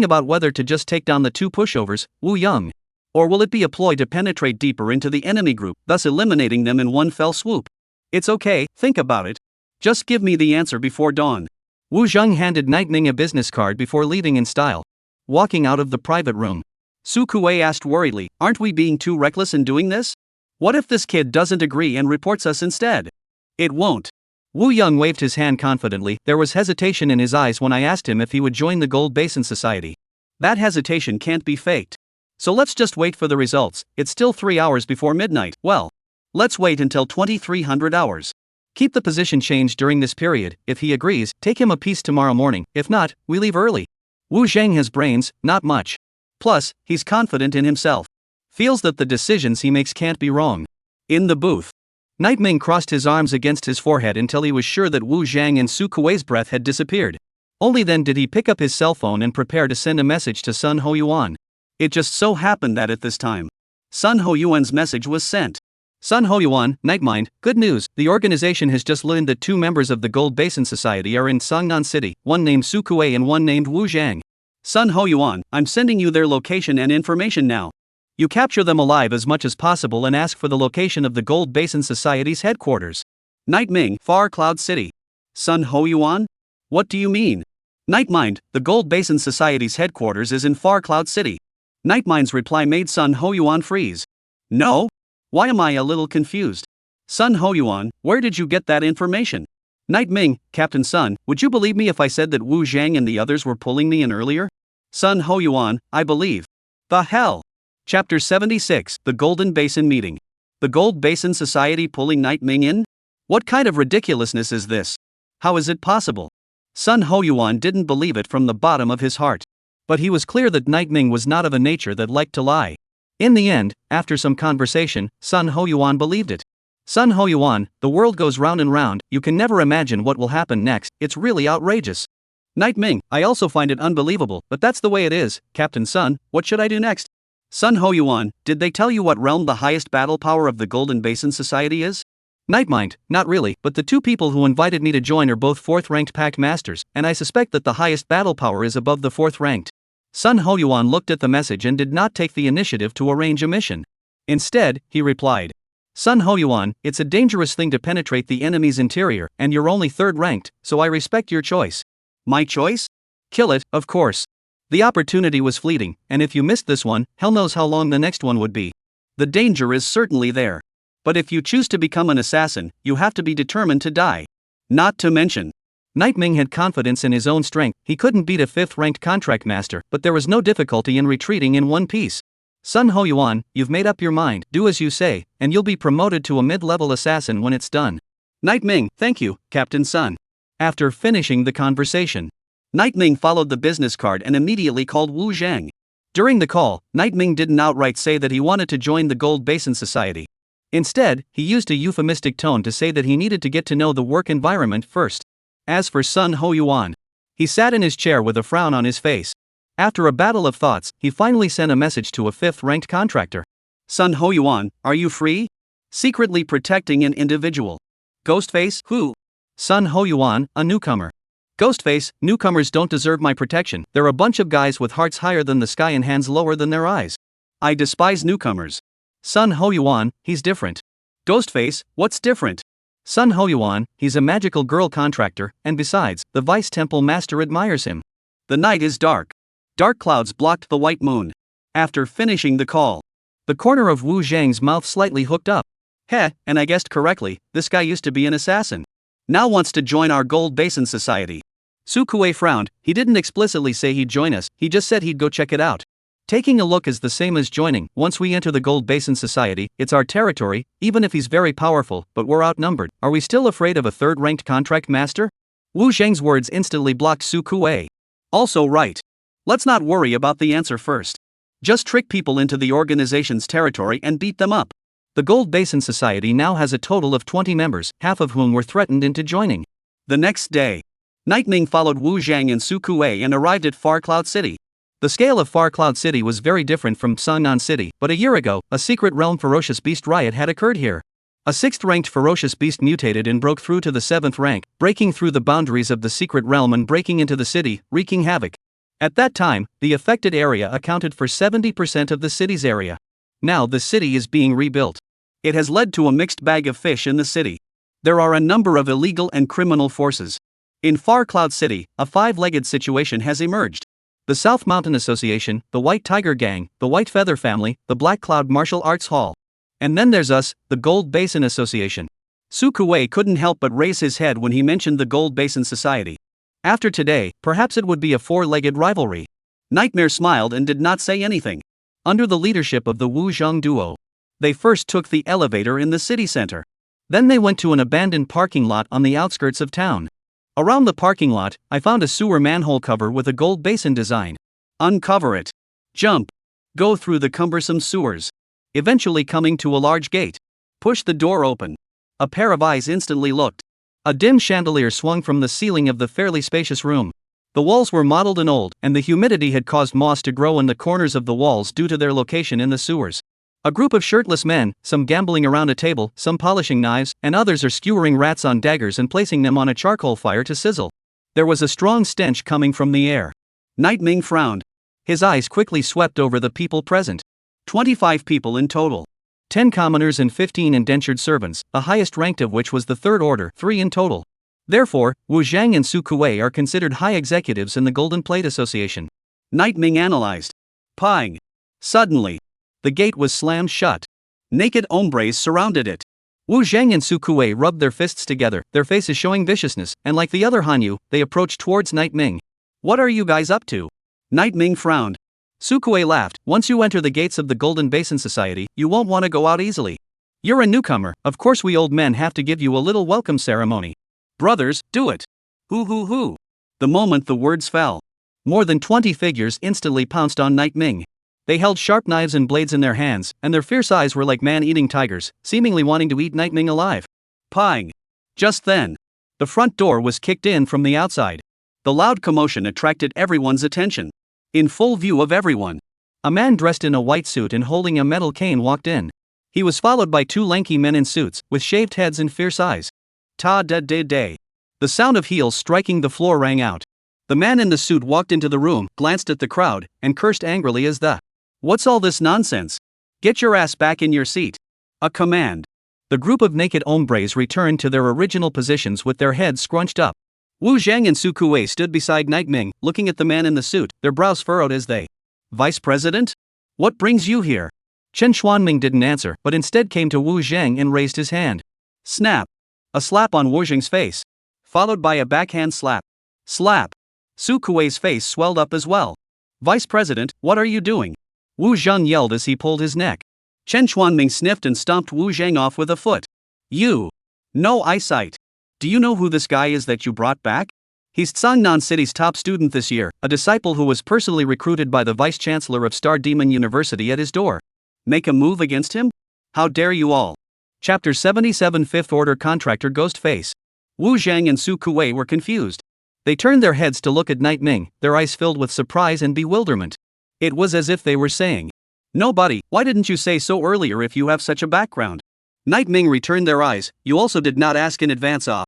S1: about whether to just take down the two pushovers, Wu Yang. Or will it be a ploy to penetrate deeper into the enemy group, thus eliminating them in one fell swoop? It's okay, think about it. Just give me the answer before dawn. Wu Zhang handed Nightming a business card before leaving in style. Walking out of the private room, Su Kuei asked worriedly, aren't we being too reckless in doing this? What if this kid doesn't agree and reports us instead? It won't. Wu Yang waved his hand confidently. There was hesitation in his eyes when I asked him if he would join the Gold Basin Society. That hesitation can't be faked. So let's just wait for the results. It's still 3 hours before midnight. Well, let's wait until 2300 hours. Keep the position change during this period. If he agrees, take him a piece tomorrow morning. If not, we leave early. Wu Zhang has brains, not much.
S2: Plus, he's confident in himself. Feels that the decisions he makes can't be wrong. In the booth, Night Ming crossed his arms against his forehead until he was sure that Wu Zhang and Su Kuei's breath had disappeared. Only then did he pick up his cell phone and prepare to send a message to Sun Ho Yuan. It just so happened that at this time, Sun Ho Yuan's message was sent. Sun Ho Yuan, Nightmind, good news, the organization has just learned that 2 members of the Gold Basin Society are in Sangnan City, one named Su Kuei and one named Wu Zhang. Sun Ho Yuan, I'm sending you their location and information now. You capture them alive as much as possible and ask for the location of the Gold Basin Society's headquarters. Night Ming, Far Cloud City. Sun Ho Yuan? What do you mean? Nightmind, the Gold Basin Society's headquarters is in Far Cloud City. Nightmind's reply made Sun Ho Yuan freeze. No? Why am I a little confused? Sun Ho Yuan, where did you get that information? Night Ming, Captain Sun, would you believe me if I said that Wu Zhang and the others were pulling me in earlier? Sun Ho Yuan, I believe. The hell? Chapter 76, The Golden Basin Meeting. The Gold Basin Society pulling Night Ming in? What kind of ridiculousness is this? How is it possible? Sun Ho Yuan didn't believe it from the bottom of his heart. But he was clear that Night Ming was not of a nature that liked to lie. In the end, after some conversation, Sun Ho Yuan believed it. Sun Ho Yuan, the world goes round and round, you can never imagine what will happen next, it's really outrageous. Night Ming, I also find it unbelievable, but that's the way it is, Captain Sun, what should I do next? Sun Ho Yuan, did they tell you what realm the highest battle power of the Golden Basin Society is? Nightmind, not really, but the 2 people who invited me to join are both 4th ranked Pact Masters, and I suspect that the highest battle power is above the 4th ranked. Sun Ho Yuan looked at the message and did not take the initiative to arrange a mission. Instead, he replied, Sun Ho Yuan, it's a dangerous thing to penetrate the enemy's interior, and you're only 3rd ranked, so I respect your choice. My choice? Kill it, of course. The opportunity was fleeting, and if you missed this one, hell knows how long the next one would be. The danger is certainly there. But if you choose to become an assassin, you have to be determined to die. Not to mention, Night Ming had confidence in his own strength, he couldn't beat a 5th ranked contract master, but there was no difficulty in retreating in one piece. Sun Ho Yuan, you've made up your mind, do as you say, and you'll be promoted to a mid-level assassin when it's done. Night Ming, thank you, Captain Sun. After finishing the conversation, Night Ming followed the business card and immediately called Wu Zhang. During the call, Night Ming didn't outright say that he wanted to join the Gold Basin Society. Instead, he used a euphemistic tone to say that he needed to get to know the work environment first. As for Sun Ho Yuan, he sat in his chair with a frown on his face. After a battle of thoughts, he finally sent a message to a 5th ranked contractor. Sun Ho Yuan, are you free? Secretly protecting an individual. Ghostface, who? Sun Ho Yuan, a newcomer. Ghostface, newcomers don't deserve my protection, they're a bunch of guys with hearts higher than the sky and hands lower than their eyes. I despise newcomers. Sun Ho Yuan, he's different. Ghostface, what's different? Sun Ho Yuan, he's a magical girl contractor, and besides, the Vice Temple Master admires him. The night is dark. Dark clouds blocked the white moon. After finishing the call, the corner of Wu Zhang's mouth slightly hooked up. Heh, and I guessed correctly, this guy used to be an assassin. Now wants to join our Gold Basin Society. Su Kuei frowned, he didn't explicitly say he'd join us, he just said he'd go check it out. Taking a look is the same as joining, once we enter the Gold Basin Society, it's our territory, even if he's very powerful, but we're outnumbered, are we still afraid of a 3rd ranked contract master? Wu Zhang's words instantly blocked Su Kuei. Also right. Let's not worry about the answer first. Just trick people into the organization's territory and beat them up. The Gold Basin Society now has a total of 20 members, half of whom were threatened into joining. The next day, Night Ming followed Wu Zhang and Su Kuei and arrived at Far Cloud City. The scale of Far Cloud City was very different from Sangnan City, but a year ago, a secret realm ferocious beast riot had occurred here. A 6th ranked ferocious beast mutated and broke through to the 7th rank, breaking through the boundaries of the secret realm and breaking into the city, wreaking havoc. At that time, the affected area accounted for 70% of the city's area. Now the city is being rebuilt. It has led to a mixed bag of fish in the city. There are a number of illegal and criminal forces. In Far Cloud City, a 5-legged situation has emerged. The South Mountain Association, the White Tiger Gang, the White Feather Family, the Black Cloud Martial Arts Hall. And then there's us, the Gold Basin Association. Su Kuei couldn't help but raise his head when he mentioned the Gold Basin Society. After today, perhaps it would be a 4-legged rivalry. Nightmare smiled and did not say anything. Under the leadership of the Wu Zhang duo, they first took the elevator in the city center. Then they went to an abandoned parking lot on the outskirts of town. Around the parking lot, I found a sewer manhole cover with a gold basin design. Uncover it. Jump. Go through the cumbersome sewers. Eventually coming to a large gate. Push the door open. A pair of eyes instantly looked. A dim chandelier swung from the ceiling of the fairly spacious room. The walls were mottled and old, and the humidity had caused moss to grow in the corners of the walls due to their location in the sewers. A group of shirtless men, some gambling around a table, some polishing knives, and others are skewering rats on daggers and placing them on a charcoal fire to sizzle. There was a strong stench coming from the air. Night Ming frowned. His eyes quickly swept over the people present. 25 people in total. 10 commoners and 15 indentured servants, the highest ranked of which was the third order, 3 in total. Therefore, Wu Zhang and Su Kuei are considered high executives in the Golden Plate Association. Night Ming analyzed. Pang. Suddenly, the gate was slammed shut. Naked hombres surrounded it. Wu Zhang and Su Kuei rubbed their fists together, their faces showing viciousness, and like the other Hanyu, they approached towards Night Ming. What are you guys up to? Night Ming frowned. Su Kuei laughed. Once you enter the gates of the Golden Basin Society, you won't want to go out easily. You're a newcomer, of course we old men have to give you a little welcome ceremony. Brothers, do it. Hoo. The moment the words fell, more than 20 figures instantly pounced on Night Ming. They held sharp knives and blades in their hands, and their fierce eyes were like man-eating tigers, seemingly wanting to eat Night Ming alive. Pang! Just then, the front door was kicked in from the outside. The loud commotion attracted everyone's attention. In full view of everyone, a man dressed in a white suit and holding a metal cane walked in. He was followed by 2 lanky men in suits, with shaved heads and fierce eyes. Ta-da-da-day. The sound of heels striking the floor rang out. The man in the suit walked into the room, glanced at the crowd, and cursed angrily as the "What's all this nonsense? Get your ass back in your seat." A command. The group of naked hombres returned to their original positions with their heads scrunched up. Wu Zhang and Su Kuei stood beside Night Ming, looking at the man in the suit, their brows furrowed as they, "Vice President? What brings you here?" Chen Xuanming didn't answer, but instead came to Wu Zhang and raised his hand. Snap. A slap on Wu Zhang's face, followed by a backhand slap. Slap. Su Kuei's face swelled up as well. "Vice President, what are you doing?" Wu Zhang yelled as he pulled his neck. Chen Xuanming sniffed and stomped Wu Zhang off with a foot. "You. No eyesight. Do you know who this guy is that you brought back? He's Tsangnan City's top student this year, a disciple who was personally recruited by the Vice-Chancellor of Star Demon University at his door. Make a move against him? How dare you all?" Chapter 77 Fifth Order Contractor Ghost Face. Wu Zhang and Su Kuei were confused. They turned their heads to look at Night Ming, their eyes filled with surprise and bewilderment. It was as if they were saying, "Nobody, why didn't you say so earlier if you have such a background?" Night Ming returned their eyes. "You also did not ask in advance, ah.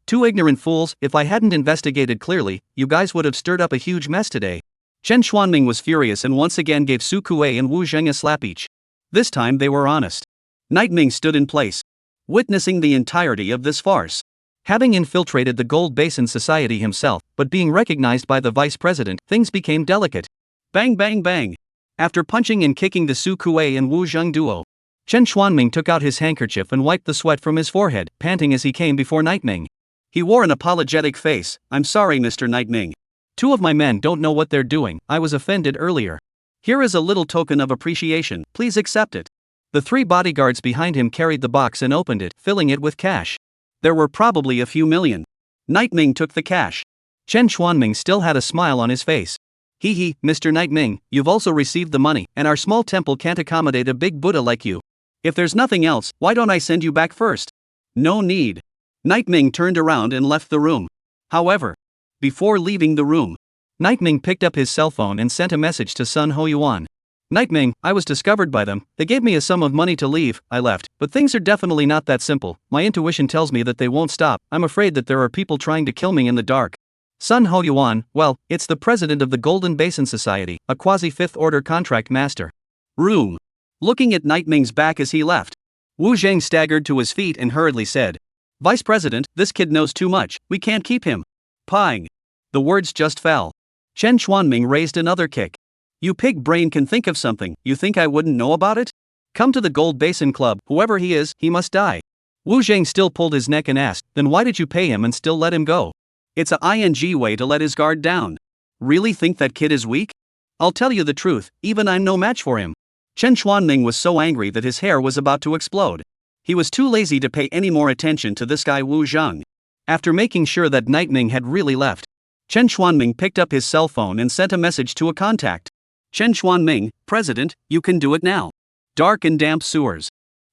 S2: 2 ignorant fools, if I hadn't investigated clearly, you guys would have stirred up a huge mess today." Chen Xuanming was furious and once again gave Su Kuei and Wu Zhang a slap each. This time they were honest. Night Ming stood in place, witnessing the entirety of this farce. Having infiltrated the Gold Basin Society himself, but being recognized by the vice president, things became delicate. Bang bang bang. After punching and kicking the Su Kuei and Wu Zhang duo, Chen Xuanming took out his handkerchief and wiped the sweat from his forehead, panting as he came before Night Ming. He wore an apologetic face. "I'm sorry, Mr. Night Ming. 2 of my men don't know what they're doing. I was offended earlier. Here is a little token of appreciation, please accept it." The 3 bodyguards behind him carried the box and opened it, filling it with cash. There were probably a few million. Night Ming took the cash. Chen Xuanming still had a smile on his face. "Hee, Mr. Night Ming, you've also received the money, and our small temple can't accommodate a big Buddha like you. If there's nothing else, why don't I send you back first?" "No need." Night Ming turned around and left the room. However, before leaving the room, Night Ming picked up his cell phone and sent a message to Sun Ho Yuan. "Night Ming, I was discovered by them. They gave me a sum of money to leave. I left, but things are definitely not that simple. My intuition tells me that they won't stop. I'm afraid that there are people trying to kill me in the dark." Sun Ho Yuan, well, it's the president of the Golden Basin Society, a quasi-fifth order contract master. Room. Looking at Night Ming's back as he left, Wu Zhang staggered to his feet and hurriedly said, "Vice President, this kid knows too much. We can't keep him." Pang. The words just fell. Chen Xuanming raised another kick. "You pig brain can think of something. You think I wouldn't know about it? Come to the Gold Basin Club. Whoever he is, he must die." Wu Zhang still pulled his neck and asked, "Then why did you pay him and still let him go?" "It's a ing way to let his guard down. Really think that kid is weak? I'll tell you the truth, even I'm no match for him." Chen Xuanming was so angry that his hair was about to explode. He was too lazy to pay any more attention to this guy Wu Zhang. After making sure that Night Ming had really left, Chen Xuanming picked up his cell phone and sent a message to a contact. Chen Xuanming, President, you can do it now. Dark and damp sewers.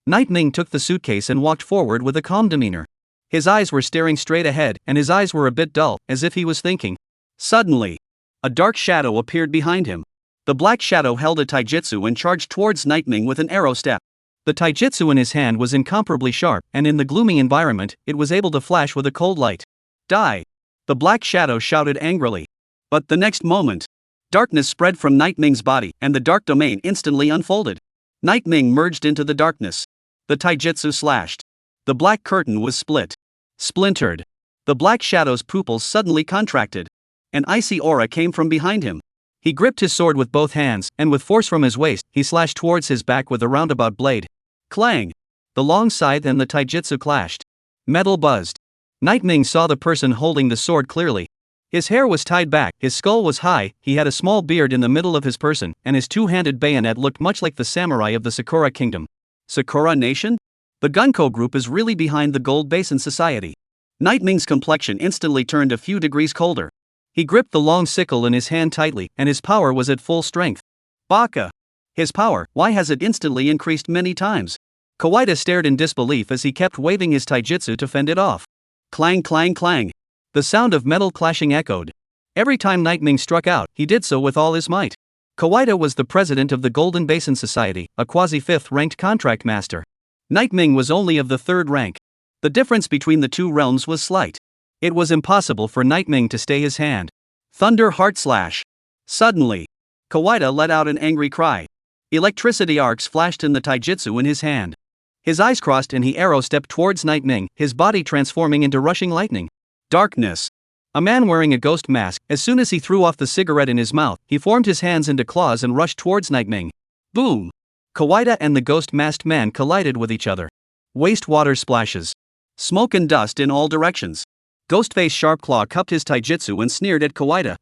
S1: Night Ming took the suitcase and walked forward with a calm demeanor. His eyes were staring straight ahead, and his eyes were a bit dull, as if he was thinking.
S2: Suddenly, a dark shadow appeared behind him. The black shadow held a taijutsu and charged towards Night Ming with an arrow step.
S1: The taijutsu in his hand was incomparably sharp, and in the gloomy environment, it was able to flash with a cold light.
S2: Die! The black shadow shouted angrily. But the next moment, darkness spread from Night Ming's body, and the dark domain instantly unfolded. Night Ming merged into the darkness. The taijutsu slashed. The black curtain was split. Splintered. The black shadow's pupils suddenly contracted. An icy aura came from behind him.
S1: He gripped his sword with both hands, and with force from his waist, he slashed towards his back with a roundabout blade.
S2: Clang!
S1: The long scythe and the taijutsu clashed. Metal buzzed. Night Ming saw the person holding the sword clearly. His hair was tied back, his skull was high, he had a small beard in the middle of his person, and his two-handed bayonet looked much like the samurai of the Sakura Kingdom.
S2: Sakura Nation? The Gunko group is really behind the Gold Basin Society. Night Ming's complexion instantly turned a few degrees colder.
S1: He gripped the long sickle in his hand tightly, and his power was at full strength.
S2: Baka! His power, why has it instantly increased many times?
S1: Kawaii stared in disbelief as he kept waving his taijutsu to fend it off.
S2: Clang clang clang.
S1: The sound of metal clashing echoed. Every time Night Ming struck out, he did so with all his might. Kawaii was the president of the Golden Basin Society, a quasi-fifth ranked contract master. Night Ming was only of the third rank. The difference between the two realms was slight. It was impossible for Night Ming to stay his hand.
S2: Thunder heart slash. Suddenly, Kawaii let out an angry cry. Electricity arcs flashed in the taijutsu in his hand.
S1: His eyes crossed and he arrow stepped towards Night Ming, his body transforming into rushing lightning.
S2: Darkness.
S1: A man wearing a ghost mask, as soon as he threw off the cigarette in his mouth, he formed his hands into claws and rushed towards Night Ming. Boom! Kawaii and the ghost-masked man collided with each other. Wastewater splashes.
S2: Smoke and dust in all directions.
S1: Ghostface Sharpclaw cupped his taijutsu and sneered at Kawaii.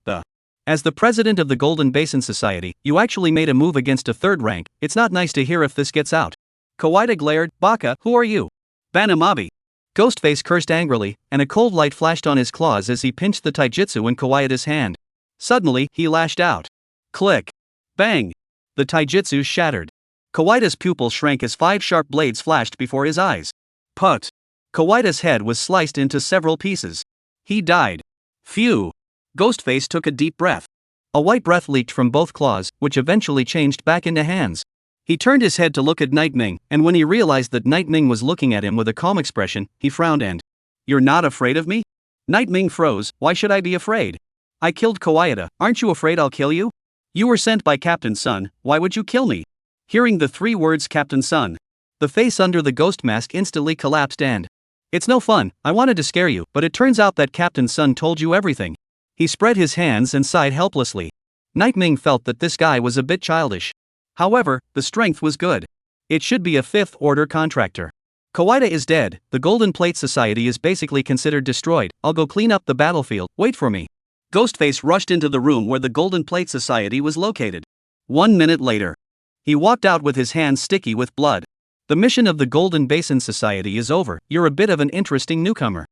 S1: As the president of the Golden Basin Society, you actually made a move against a third rank. It's not nice to hear if this gets out. Kawaii glared. Baka, who are you?
S2: Banamabi.
S1: Ghostface cursed angrily, and a cold light flashed on his claws as he pinched the taijutsu in Kawaii's hand. Suddenly, he lashed out. Click. Bang. The taijutsu shattered. Kawaii's pupil shrank as 5 sharp blades flashed before his eyes. Put. Kawaii's head was sliced into several pieces. He died. Phew. Ghostface took a deep breath. A white breath leaked from both claws, which eventually changed back into hands. He turned his head to look at Night Ming, and when he realized that Night Ming was looking at him with a calm expression, he frowned and, "You're not afraid of me?" Night Ming froze. Why should I be afraid? I killed Kawaii. Aren't you afraid I'll kill you? You were sent by Captain Sun, why would you kill me? Hearing the 3 words Captain Sun, the face under the ghost mask instantly collapsed and, "It's no fun, I wanted to scare you, but it turns out that Captain Sun told you everything." He spread his hands and sighed helplessly. Night Ming felt that this guy was a bit childish. However, the strength was good. It should be a 5th order contractor. Kawaii is dead, the Golden Plate Society is basically considered destroyed. I'll go clean up the battlefield, wait for me. Ghostface rushed into the room where the Golden Plate Society was located. 1 minute later, he walked out with his hands sticky with blood. The mission of the Golden Basin Society is over. You're a bit of an interesting newcomer.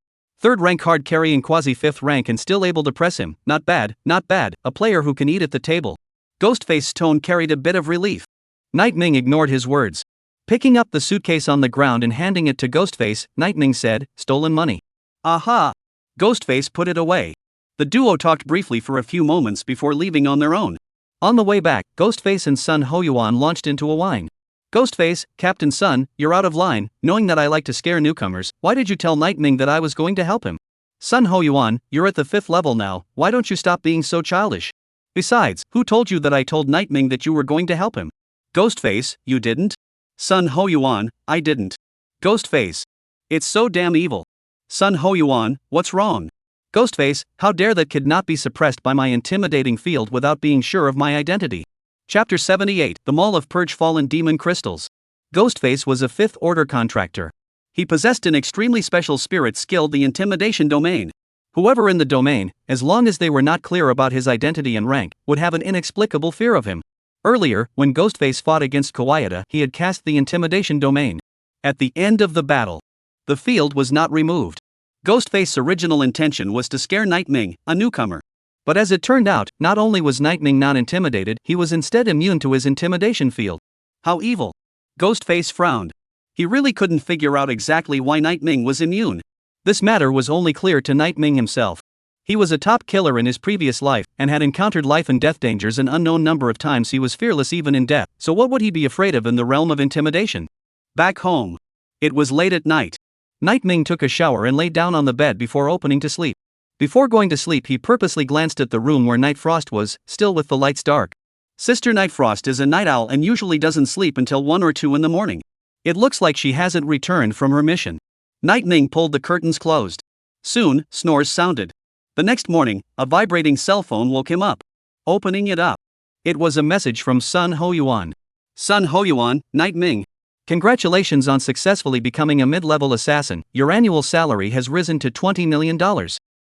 S1: 3rd rank card carrying quasi-5th rank and still able to press him. Not bad, not bad, a player who can eat at the table. Ghostface's tone carried a bit of relief. Night Ming ignored his words. Picking up the suitcase on the ground and handing it to Ghostface, Night Ming said, "Stolen money." Aha! Ghostface put it away. The duo talked briefly for a few moments before leaving on their own. On the way back, Ghostface and Sun Hoyuan launched into a whine. Ghostface, Captain Sun, you're out of line. Knowing that I like to scare newcomers, why did you tell Night Ming that I was going to help him? Sun Hoyuan, you're at the 5th level now, why don't you stop being so childish? Besides, who told you that I told Night Ming that you were going to help him? Ghostface, you didn't? Sun Hoyuan, I didn't. Ghostface. It's so damn evil. Sun Hoyuan, what's wrong? Ghostface, how dare that kid not be suppressed by my intimidating field without being sure of my identity. Chapter 78, The Mall of Purge Fallen Demon Crystals. Ghostface was a 5th order contractor. He possessed an extremely special spirit skilled the intimidation domain. Whoever in the domain, as long as they were not clear about his identity and rank, would have an inexplicable fear of him. Earlier, when Ghostface fought against Kawaii, he had cast the intimidation domain. At the end of the battle, the field was not removed. Ghostface's original intention was to scare Night Ming, a newcomer. But as it turned out, not only was Night Ming not intimidated, he was instead immune to his intimidation field.
S2: How evil. Ghostface frowned. He really couldn't figure out exactly why Night Ming was immune.
S1: This matter was only clear to Night Ming himself. He was a top killer in his previous life, and had encountered life and death dangers an unknown number of times. He was fearless even in death, so what would he be afraid of in the realm of intimidation?
S2: Back home. It was late at night.
S1: Night Ming took a shower and lay down on the bed before opening to sleep. Before going to sleep, he purposely glanced at the room where Night Frost was, still with the lights dark.
S2: Sister Night Frost is a night owl and usually doesn't sleep until 1 or 2 in the morning.
S1: It looks like she hasn't returned from her mission.
S2: Night Ming pulled the curtains closed. Soon, snores sounded. The next morning, a vibrating cell phone woke him up. Opening it up,
S1: it was a message from Sun Hoyuan.
S2: Sun Hoyuan, Night Ming.
S1: Congratulations on successfully becoming a mid-level assassin. Your annual salary has risen to $20 million.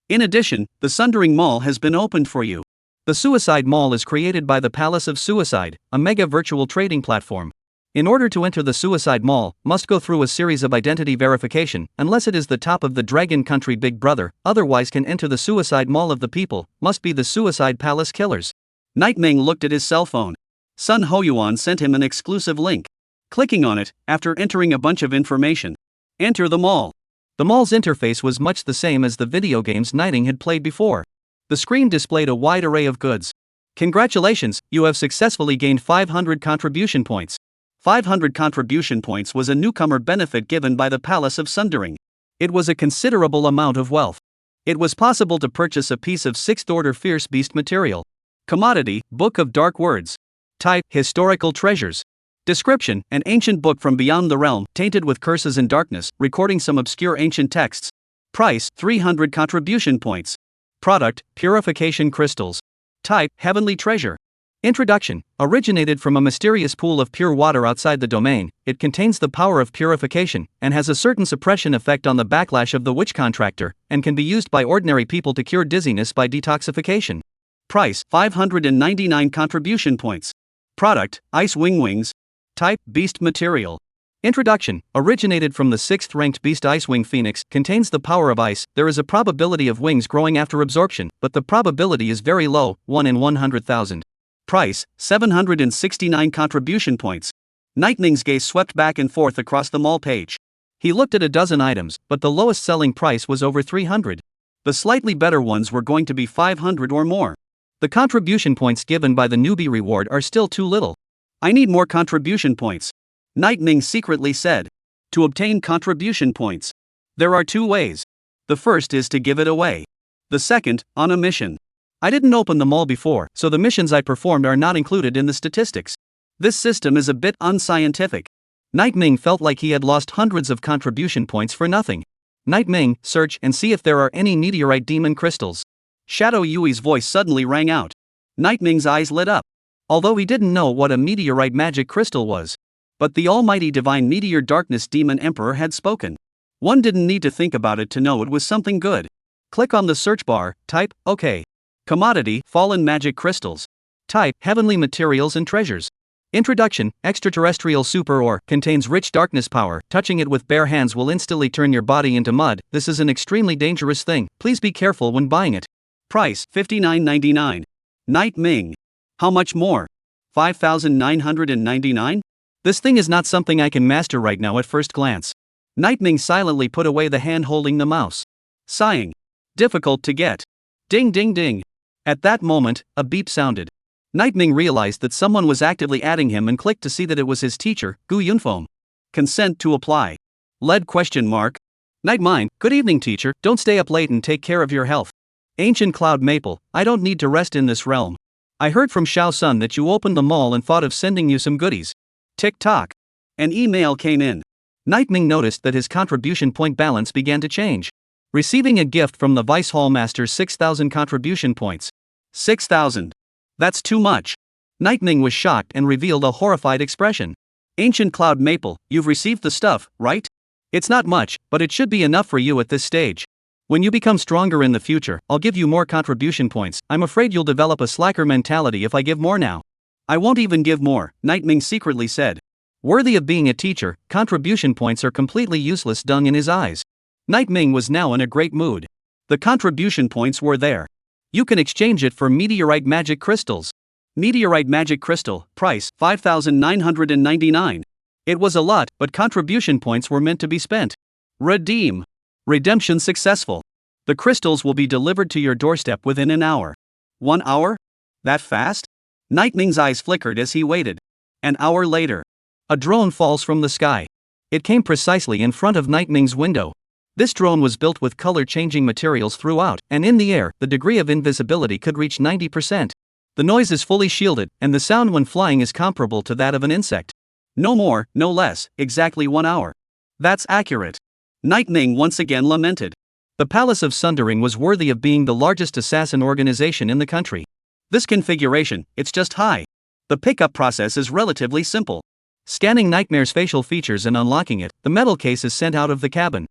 S2: In addition, the Sundering Mall has been opened for you.
S1: The Suicide Mall is created by the Palace of Suicide, a mega virtual trading platform. In order to enter the Suicide Mall, must go through a series of identity verification, unless it is the top of the Dragon Country Big Brother, otherwise can enter the Suicide Mall of the people, must be the Suicide Palace Killers.
S2: Night Ming looked at his cell phone. Sun Hoyuan sent him an exclusive link. Clicking on it, after entering a bunch of information. Enter the mall.
S1: The mall's interface was much the same as the video games Nighting had played before. The screen displayed a wide array of goods. Congratulations, you have successfully gained 500 contribution points.
S2: 500 contribution points was a newcomer benefit given by the Palace of Sundering.
S1: It was a considerable amount of wealth. It was possible to purchase a piece of 6th order fierce beast material.
S2: Commodity, Book of Dark Words.
S1: Type, historical treasures.
S2: Description, an ancient book from beyond the realm, tainted with curses and darkness, recording some obscure ancient texts. Price, 300 contribution points.
S1: Product, purification crystals.
S2: Type, heavenly treasure.
S1: Introduction. Originated from a mysterious pool of pure water outside the domain, it contains the power of purification, and has a certain suppression effect on the backlash of the witch contractor, and can be used by ordinary people to cure dizziness by detoxification.
S2: Price, 599 contribution points. Product, Ice Wing Wings.
S1: Type, beast material. Introduction. Originated from the 6th ranked beast Icewing Phoenix, contains the power of ice. There is a probability of wings growing after absorption, but the probability is very low, 1 in 100,000.
S2: Price, 769 contribution points. Night Ming's gaze swept back and forth across the mall page.
S1: He looked at a dozen items, but the lowest selling price was over 300.
S2: The slightly better ones were going to be 500 or more.
S1: The contribution points given by the newbie reward are still too little.
S2: I need more contribution points. Night Ming secretly said. To obtain contribution points, there are 2 ways. The first is to give it away. The second, on a mission.
S1: I didn't open the mall before, so the missions I performed are not included in the statistics.
S2: This system is a bit unscientific.
S1: Night Ming felt like he had lost hundreds of contribution points for nothing. Night Ming, search and see if there are any meteorite demon crystals.
S2: Shadow Yui's voice suddenly rang out. Night Ming's eyes lit up.
S1: Although he didn't know what a meteorite magic crystal was.
S2: But the almighty divine meteor darkness demon emperor had spoken. One didn't need to think about it to know it was something good.
S1: Click on the search bar, type, OK.
S2: Commodity, fallen magic crystals.
S1: Type, heavenly materials and treasures. Introduction, extraterrestrial super ore, contains rich darkness power. Touching it with bare hands will instantly turn your body into mud. This is an extremely dangerous thing. Please be careful when buying it.
S2: Price, $59.99. Night Ming. How much more? 5,999?
S1: This thing is not something I can master right now at first glance.
S2: Night Ming silently put away the hand holding the mouse. Sighing. Difficult to get. Ding ding ding.
S1: At that moment, a beep sounded. Night Ming realized that someone was actively adding him and clicked to see that it was his teacher, Gu Yunfeng.
S2: Consent to apply.
S1: Lead question mark. Night Mine, good evening teacher, don't stay up late and take care of your health. Ancient Cloud Maple, I don't need to rest in this realm. I heard from Shao Sun that you opened the mall and thought of sending you some goodies.
S2: Tick-tock. An email came in.
S1: Night Ming noticed that his contribution point balance began to change. Receiving a gift from the Vice Hall Master 6,000 contribution points.
S2: 6,000. That's too much.
S1: Night Ming was shocked and revealed a horrified expression.
S2: Ancient Cloud Maple, you've received the stuff, right?
S1: It's not much, but it should be enough for you at this stage. When you become stronger in the future, I'll give you more contribution points. I'm afraid you'll develop a slacker mentality if I give more now.
S2: I won't even give more, Night Ming secretly said.
S1: Worthy of being a teacher, contribution points are completely useless dung in his eyes. Night Ming was now in a great mood. The contribution points were there.
S2: You can exchange it for meteorite magic crystals. Meteorite magic crystal, price 5,999. It was a lot, but contribution points were meant to be spent. Redeem. Redemption successful. The crystals will be delivered to your doorstep within an hour. 1 hour? That fast? Nightming's eyes flickered as he waited. An hour later, a drone falls from the sky. It came precisely in front of Nightming's window. This drone was built with color-changing materials throughout, and in the air, the degree of invisibility could reach 90%. The noise is fully shielded, and the sound when flying is comparable to that of an insect. No more, no less, exactly 1 hour. That's accurate. Nightming once again lamented. The Palace of Sundering was worthy of being the largest assassin organization in the country. This configuration, it's just high. The pickup process is relatively simple. Scanning Nightmare's facial features and unlocking it, the metal case is sent out of the cabin.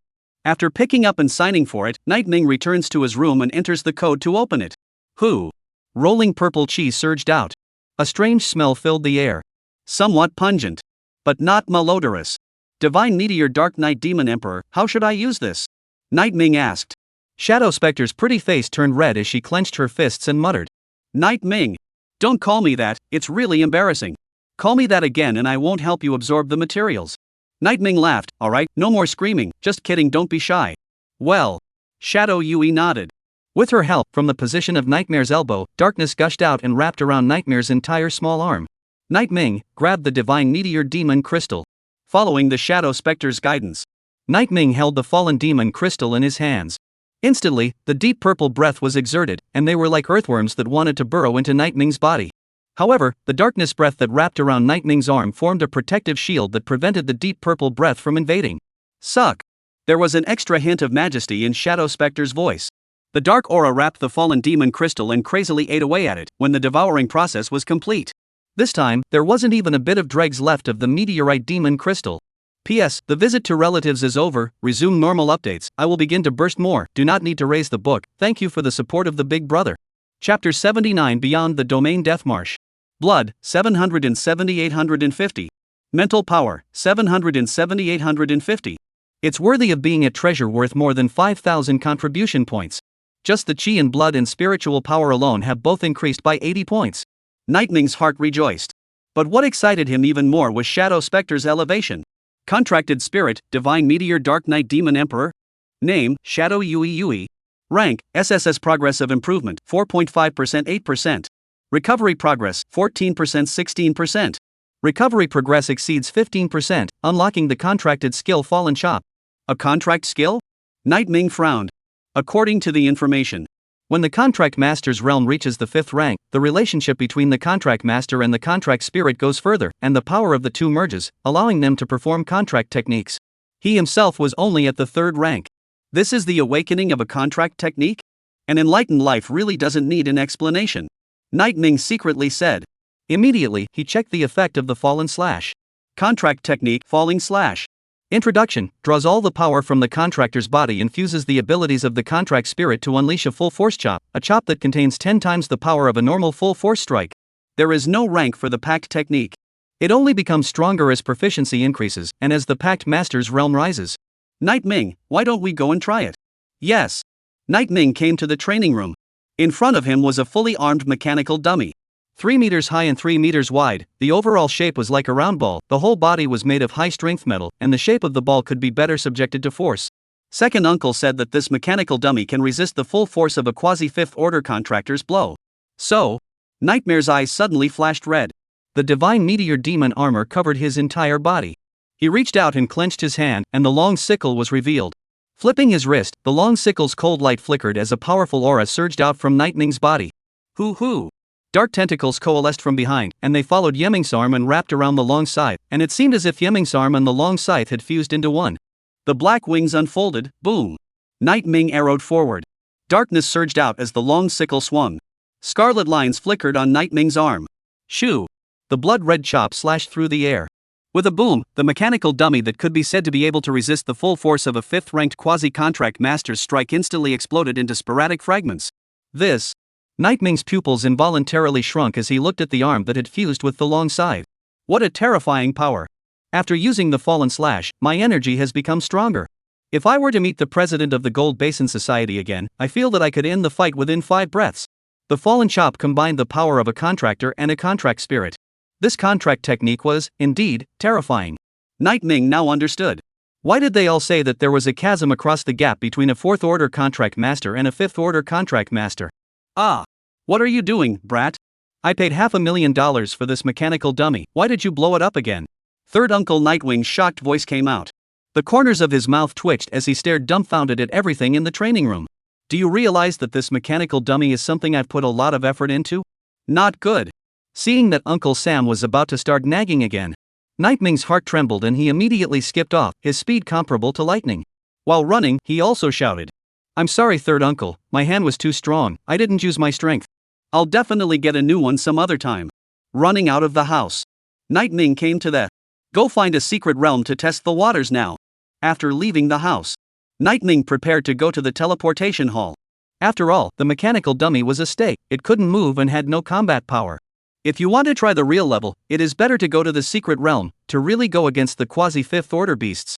S2: After picking up and signing for it, Nightming returns to his room and enters the code to open it. Who? Rolling purple cheese surged out. A strange smell filled the air. Somewhat pungent, but not malodorous. Divine Meteor Dark Knight Demon Emperor, how should I use this? Nightming asked. Shadow Spectre's pretty face turned red as she clenched her fists and muttered. Nightming. Don't call me that, it's really embarrassing. Call me that again and I won't help you absorb the materials. Nightming laughed. Alright, no more screaming, just kidding, don't be shy. Well. Shadow Yui nodded. With her help, from the position of Nightmare's elbow, darkness gushed out and wrapped around Nightmare's entire small arm. Nightming grabbed the Divine Meteor Demon Crystal. Following the Shadow Spectre's guidance, Nightming held the fallen demon crystal in his hands. Instantly, the deep purple breath was exerted, and they were like earthworms that wanted to burrow into Nightming's body. However, the darkness breath that wrapped around Nightming's arm formed a protective shield that prevented the deep purple breath from invading. Suck! There was an extra hint of majesty in Shadow Spectre's voice. The dark aura wrapped the fallen demon crystal and crazily ate away at it when the devouring process was complete. This time, there wasn't even a bit of dregs left of the meteorite demon crystal. P.S. The visit to relatives is over, resume normal updates, I will begin to burst more, do not need to raise the book, thank you for the support of the big brother. Chapter 79 Beyond the Domain Deathmarsh. Blood, 770-850. Mental power, 770-850. It's worthy of being a treasure worth more than 5,000 contribution points. Just the chi and blood and spiritual power alone have both increased by 80 points. Nightming's heart rejoiced. But what excited him even more was Shadow Spectre's elevation. Contracted Spirit, Divine Meteor Dark Knight Demon Emperor. Name, Shadow Yui. Rank, SSS Progressive Improvement, 4.5% 8%. Recovery Progress, 14% 16%. Recovery Progress exceeds 15%, unlocking the contracted skill Fallen Chop. A contract skill? Nightming frowned. According to the information, when the Contract Master's realm reaches the 5th rank, the relationship between the Contract Master and the Contract Spirit goes further, and the power of the two merges, allowing them to perform contract techniques. He himself was only at the 3rd rank. This is the awakening of a contract technique? An enlightened life really doesn't need an explanation. Nightming secretly said. Immediately, he checked the effect of the Fallen Slash. Contract technique, Falling Slash. Introduction, draws all the power from the contractor's body and fuses the abilities of the contract spirit to unleash a full force chop, a chop that contains 10 times the power of a normal full force strike. There is no rank for the pact technique. It only becomes stronger as proficiency increases, and as the pact master's realm rises. Nightming, why don't we go and try it? Yes. Nightming came to the training room. In front of him was a fully armed mechanical dummy. 3 meters high and 3 meters wide, the overall shape was like a round ball, the whole body was made of high-strength metal, and the shape of the ball could be better subjected to force. Second uncle said that this mechanical dummy can resist the full force of a quasi-fifth order contractor's blow. So? Nightmare's eyes suddenly flashed red. The Divine Meteor Demon armor covered his entire body. He reached out and clenched his hand, and the long sickle was revealed. Flipping his wrist, the long sickle's cold light flickered as a powerful aura surged out from Nightming's body. Hoo-hoo! Dark tentacles coalesced from behind, and they followed Yeming's arm and wrapped around the long scythe, and it seemed as if Yeming's arm and the long scythe had fused into one. The black wings unfolded, boom! Nightming arrowed forward. Darkness surged out as the long sickle swung. Scarlet lines flickered on Nightming's arm. Shoo! The blood-red chop slashed through the air. With a boom, the mechanical dummy that could be said to be able to resist the full force of a 5th-ranked quasi-contract master's strike instantly exploded into sporadic fragments. This. Nightming's pupils involuntarily shrunk as he looked at the arm that had fused with the long scythe. What a terrifying power. After using the Fallen Slash, my energy has become stronger.
S1: If I were to meet the president of the Gold Basin Society again, I feel that I could end the fight within 5 breaths. The fallen chop combined the power of a contractor and a contract spirit. This contract technique was, indeed, terrifying.
S2: Night Ming now understood.
S1: Why did they all say that there was a chasm across the gap between a 4th order contract master and a 5th order contract master?
S2: Ah! What are you doing, brat?
S1: I paid $500,000 for this mechanical dummy. Why did you blow it up again?
S2: Third Uncle Nightwing's shocked voice came out.
S1: The corners of his mouth twitched as he stared dumbfounded at everything in the training room. Do you realize that this mechanical dummy is something I've put a lot of effort into?
S2: Not good.
S1: Seeing that Uncle Sam was about to start nagging again, Nightwing's heart trembled and he immediately skipped off, his speed comparable to lightning. While running, he also shouted, "I'm sorry, Third Uncle, my hand was too strong, I didn't use my strength.
S2: I'll definitely get a new one some other time." Running out of the house, Night Ming came to the go find a secret realm to test the waters now. After leaving the house, Night Ming prepared to go to the teleportation hall.
S1: After all, the mechanical dummy was a stake, it couldn't move and had no combat power. If you want to try the real level, it is better to go to the secret realm, to really go against the quasi-5th order beasts.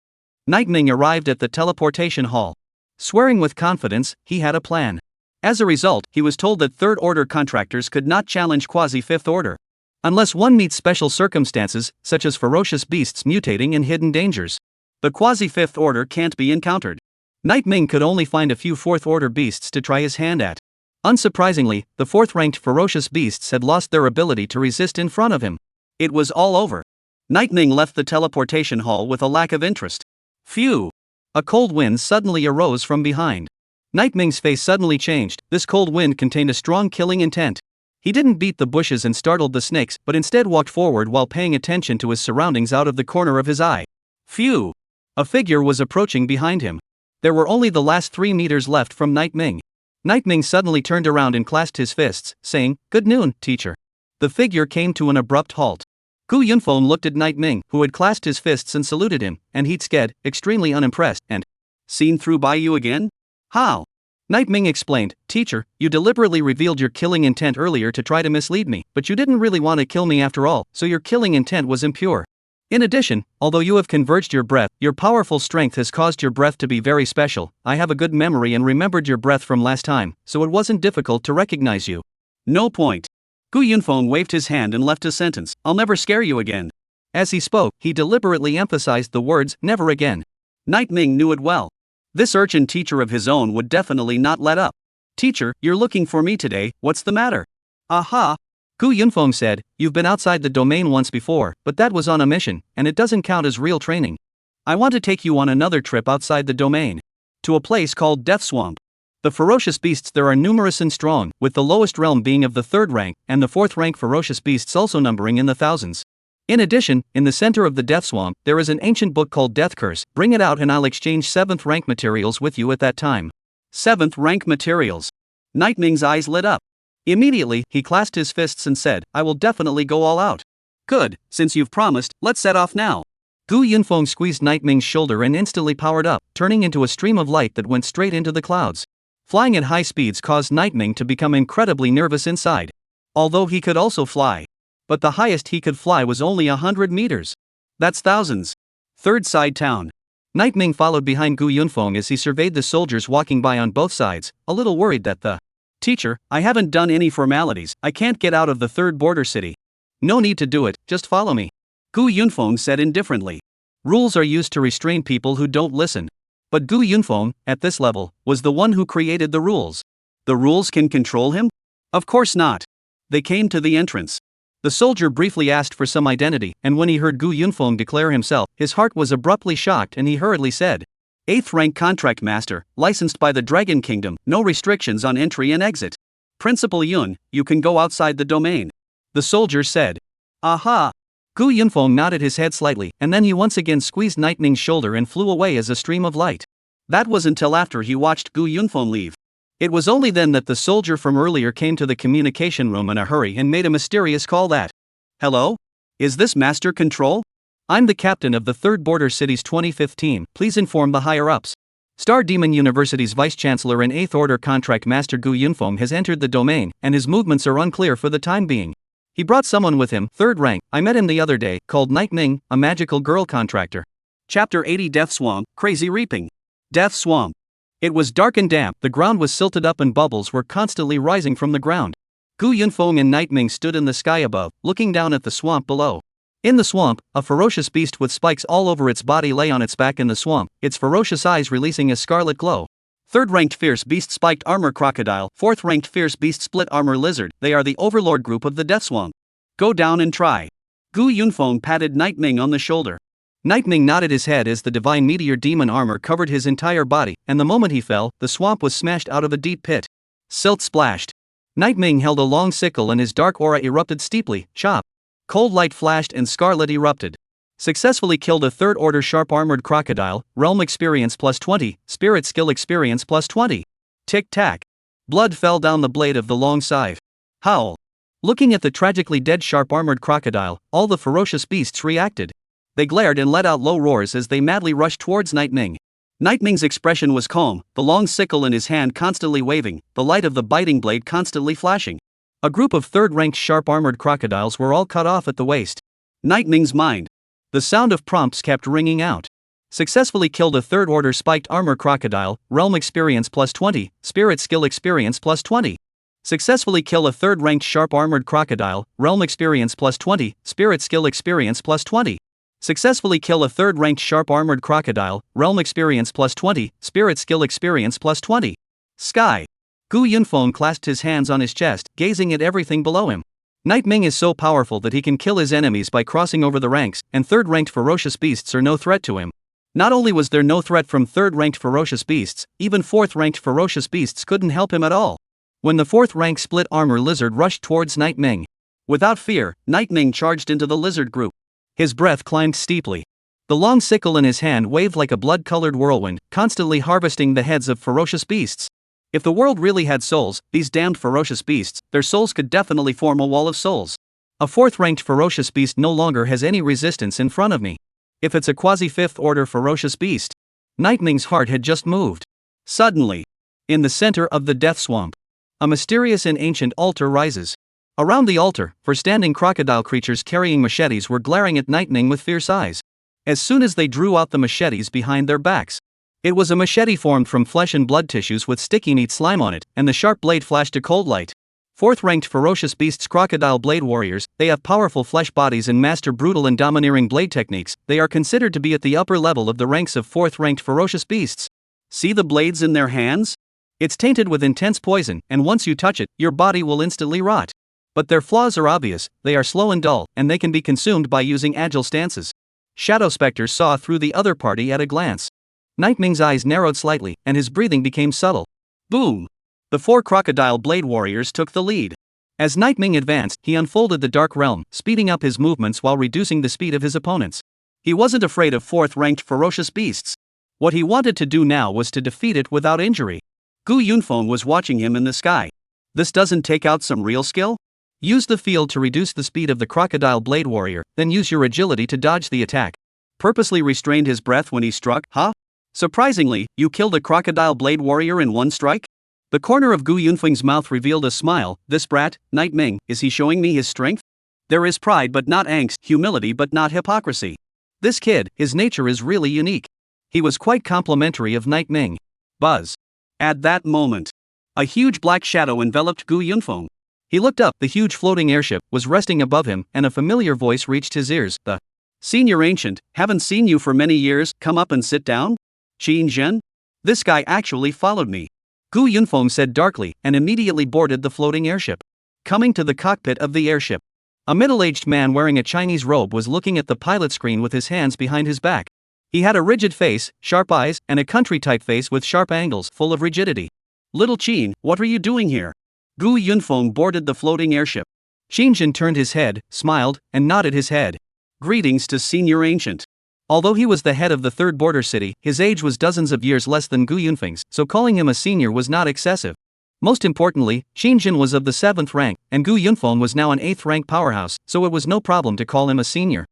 S1: Night Ming arrived at the teleportation hall. Swearing with confidence, he had a plan. As a result, he was told that 3rd order contractors could not challenge quasi-5th order. Unless one meets special circumstances, such as ferocious beasts mutating and hidden dangers. The quasi-5th order can't be encountered. Night Ming could only find a few 4th order beasts to try his hand at. Unsurprisingly, the 4th-ranked ferocious beasts had lost their ability to resist in front of him.
S2: It was all over. Night Ming left the teleportation hall with a lack of interest. Phew!
S1: A cold wind suddenly arose from behind. Night Ming's face suddenly changed. This cold wind contained a strong killing intent. He didn't beat the bushes and startled the snakes, but instead walked forward while paying attention to his surroundings out of the corner of his eye.
S2: Phew!
S1: A figure was approaching behind him. There were only the last 3 meters left from Night Ming. Night Ming suddenly turned around and clasped his fists, saying, "Good noon, teacher." The figure came to an abrupt halt. Gu Yunfeng looked at Night Ming, who had clasped his fists and saluted him, and he'd sked, extremely unimpressed, and,
S2: "Seen through by you again? How?"
S1: Night Ming explained, "Teacher, you deliberately revealed your killing intent earlier to try to mislead me, but you didn't really want to kill me after all, so your killing intent was impure. In addition, although you have converged your breath, your powerful strength has caused your breath to be very special. I have a good memory and remembered your breath from last time, so it wasn't difficult to recognize you."
S2: No point. Gu Yunfeng waved his hand and left a sentence, "I'll never scare you again."
S1: As he spoke, he deliberately emphasized the words, "never again."
S2: Night Ming knew it well. This urchin teacher of his own would definitely not let up. "Teacher, you're looking for me today, what's the matter?"
S1: "Aha!" Gu Yunfeng said, "You've been outside the domain once before, but that was on a mission, and it doesn't count as real training. I want to take you on another trip outside the domain. To a place called Death Swamp. The ferocious beasts there are numerous and strong, with the lowest realm being of the 3rd rank, and the 4th rank ferocious beasts also numbering in the thousands. In addition, in the center of the Death Swamp, there is an ancient book called Death Curse. Bring it out and I'll exchange 7th rank materials with you at that time."
S2: 7th rank materials. Night Ming's eyes lit up. Immediately, he clasped his fists and said, "I will definitely go all out." "Good, since you've promised, let's set off now."
S1: Gu Yunfeng squeezed Night Ming's shoulder and instantly powered up, turning into a stream of light that went straight into the clouds. Flying at high speeds caused Night Ming to become incredibly nervous inside. Although he could also fly. But the highest he could fly was only 100 meters.
S2: That's thousands. 3rd side town.
S1: Night Ming followed behind Gu Yunfeng as he surveyed the soldiers walking by on both sides, a little worried that the
S2: "Teacher, I haven't done any formalities, I can't get out of the 3rd border city."
S1: "No need to do it, just follow me,"
S2: Gu Yunfeng said indifferently.
S1: Rules are used to restrain people who don't listen. But Gu Yunfeng, at this level, was the one who created the rules.
S2: The rules can control him? Of course not. They came to the entrance.
S1: The soldier briefly asked for some identity, and when he heard Gu Yunfeng declare himself, his heart was abruptly shocked and he hurriedly said,
S2: 8th rank contract master, licensed by the Dragon Kingdom, no restrictions on entry and exit. Principal Yun, you can go outside the domain.
S1: The soldier said.
S2: Aha!
S1: Gu Yunfeng nodded his head slightly, and then he once again squeezed Night Ming's shoulder and flew away as a stream of light.
S2: That was until after he watched Gu Yunfeng leave.
S1: It was only then that the soldier from earlier came to the communication room in a hurry and made a mysterious call that,
S2: "Hello? Is this Master Control?
S1: I'm the captain of the 3rd Border City's 25th team, please inform the higher-ups. Star Demon University's Vice-Chancellor and 8th Order Contract Master Gu Yunfeng has entered the domain, and his movements are unclear for the time being. He brought someone with him, 3rd rank, I met him the other day, called Night Ming, a magical girl contractor."
S2: Chapter 80 Death Swamp, Crazy Reaping. Death Swamp. It was dark and damp, the ground was silted up and bubbles were constantly rising from the ground. Gu Yunfeng and Night Ming stood in the sky above, looking down at the swamp below. In the swamp, a ferocious beast with spikes all over its body lay on its back in the swamp, its ferocious eyes releasing a scarlet glow. Third-ranked Fierce Beast Spiked Armor Crocodile, fourth-ranked Fierce Beast Split Armor Lizard, they are the overlord group of the Death Swamp. Go down and try. Gu Yunfeng patted Night Ming on the shoulder. Night Ming nodded his head as the divine meteor demon armor covered his entire body, and the moment he fell, the swamp was smashed out of a deep pit. Silt splashed. Night Ming held a long sickle and his dark aura erupted steeply, chop. Cold light flashed and scarlet erupted. Successfully killed a third-order sharp-armored crocodile, realm experience plus 20, spirit skill experience plus 20. Tick-tack. Blood fell down the blade of the long scythe. Howl. Looking at the tragically dead sharp-armored crocodile, all the ferocious beasts reacted. They glared and let out low roars as they madly rushed towards Night Ming. Night Ming's expression was calm, the long sickle in his hand constantly waving, the light of the biting blade constantly flashing. A group of third-ranked sharp-armored crocodiles were all cut off at the waist. Night Ming's mind. The sound of prompts kept ringing out. Successfully killed a third-order spiked armor crocodile, realm experience plus 20, spirit skill experience plus 20. Successfully kill a third-ranked sharp-armored crocodile, realm experience plus 20, spirit skill experience plus 20. Successfully kill a third-ranked sharp-armored crocodile, realm experience plus 20, spirit skill experience plus 20. Sky. Gu Yunfeng clasped his hands on his chest, gazing at everything below him. Night Ming is so powerful that he can kill his enemies by crossing over the ranks, and third-ranked ferocious beasts are no threat to him. Not only was there no threat from third-ranked ferocious beasts, even fourth-ranked ferocious beasts couldn't help him at all. When the fourth-ranked split armor lizard rushed towards Night Ming. Without fear, Night Ming charged into the lizard group. His breath climbed steeply. The long sickle in his hand waved like a blood-colored whirlwind, constantly harvesting the heads of ferocious beasts. If the world really had souls, these damned ferocious beasts, their souls could definitely form a wall of souls. A fourth-ranked ferocious beast no longer has any resistance in front of me. If it's a quasi-fifth-order ferocious beast. Night Ming's heart had just moved. Suddenly, in the center of the Death Swamp, a mysterious and ancient altar rises. Around the altar, standing crocodile creatures carrying machetes were glaring at Night Ming with fierce eyes. As soon as they drew out the machetes behind their backs. It was a machete formed from flesh and blood tissues with sticky neat slime on it, and the sharp blade flashed a cold light. Fourth-ranked ferocious beasts crocodile blade warriors, they have powerful flesh bodies and master brutal and domineering blade techniques, they are considered to be at the upper level of the ranks of fourth-ranked ferocious beasts. See the blades in their hands? It's tainted with intense poison, and once you touch it, your body will instantly rot. But their flaws are obvious, they are slow and dull, and they can be consumed by using agile stances. Shadow Spectre saw through the other party at a glance. Night Ming's eyes narrowed slightly, and his breathing became subtle. Boom! The four crocodile blade warriors took the lead. As Night Ming advanced, he unfolded the Dark Realm, speeding up his movements while reducing the speed of his opponents. He wasn't afraid of fourth-ranked ferocious beasts. What he wanted to do now was to defeat it without injury. Gu Yunfeng was watching him in the sky. This doesn't take out some real skill? Use the field to reduce the speed of the crocodile blade warrior, then use your agility to dodge the attack. Purposely restrained his breath when he struck, huh? Surprisingly, you killed a crocodile blade warrior in one strike? The corner of Gu Yunfeng's mouth revealed a smile. This brat, Night Ming, is he showing me his strength? There is pride but not angst, humility but not hypocrisy. This kid, his nature is really unique. He was quite complimentary of Night Ming. Buzz. At that moment, a huge black shadow enveloped Gu Yunfeng. He looked up, the huge floating airship was resting above him, and a familiar voice reached his ears. The Senior Ancient, haven't seen you for many years, come up and sit down? Qin Zhen? This guy actually followed me. Gu Yunfeng said darkly, and immediately boarded the floating airship. Coming to the cockpit of the airship, a middle-aged man wearing a Chinese robe was looking at the pilot screen with his hands behind his back. He had a rigid face, sharp eyes, and a country-type face with sharp angles, full of rigidity. Little Qin, what are you doing here? Gu Yunfeng boarded the floating airship. Qin Zhen turned his head, smiled, and nodded his head. Greetings to Senior Ancient. Although he was the head of the third border city, his age was dozens of years less than Gu Yunfeng's, so calling him a senior was not excessive. Most importantly, Qin Zhen was of the 7th rank, and Gu Yunfeng was now an 8th rank powerhouse, so it was no problem to call him a senior.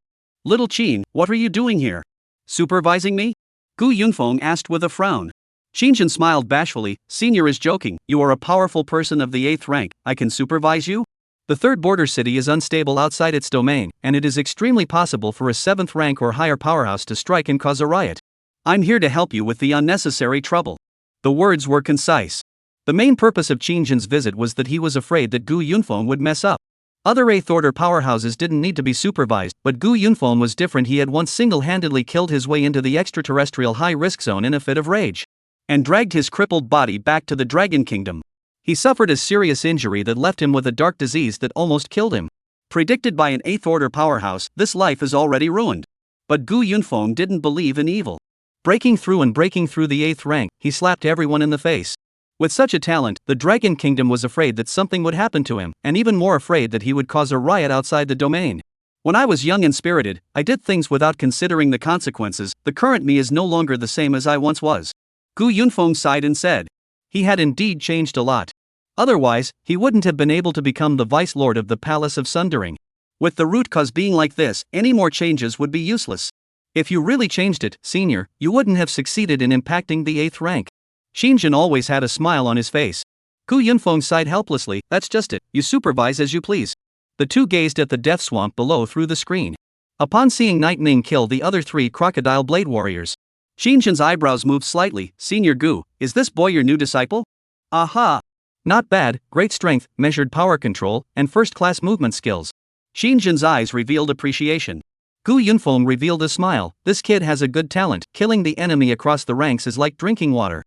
S2: Little Qin, what are you doing here? Supervising me? Gu Yunfeng asked with a frown. Qin Zhen smiled bashfully. Senior is joking, you are a powerful person of the 8th rank, I can supervise you? The third border city is unstable outside its domain, and it is extremely possible for a 7th rank or higher powerhouse to strike and cause a riot. I'm here to help you with the unnecessary trouble. The words were concise. The main purpose of Qingjin's visit was that he was afraid that Gu Yunfeng would mess up. Other 8th order powerhouses didn't need to be supervised, but Gu Yunfeng was different. He had once single-handedly killed his way into the extraterrestrial high-risk zone in a fit of rage, and dragged his crippled body back to the Dragon Kingdom. He suffered a serious injury that left him with a dark disease that almost killed him. Predicted by an 8th order powerhouse, this life is already ruined. But Gu Yunfeng didn't believe in evil. Breaking through the 8th rank, he slapped everyone in the face. With such a talent, the Dragon Kingdom was afraid that something would happen to him, and even more afraid that he would cause a riot outside the domain. When I was young and spirited, I did things without considering the consequences. The current me is no longer the same as I once was. Gu Yunfeng sighed and said. He had indeed changed a lot. Otherwise, he wouldn't have been able to become the Vice Lord of the Palace of Sundering. With the root cause being like this, any more changes would be useless. If you really changed it, Senior, you wouldn't have succeeded in impacting the 8th rank. Xinjin always had a smile on his face. Gu Yunfeng sighed helplessly. That's just it, you supervise as you please. The two gazed at the death swamp below through the screen. Upon seeing Night Ming kill the other 3 crocodile blade warriors, Xinjin's eyebrows moved slightly. Senior Gu, is this boy your new disciple? Aha! Not bad, great strength, measured power control, and first-class movement skills. Xinjin's eyes revealed appreciation. Gu Yunfeng revealed a smile. This kid has a good talent. Killing the enemy across the ranks is like drinking water.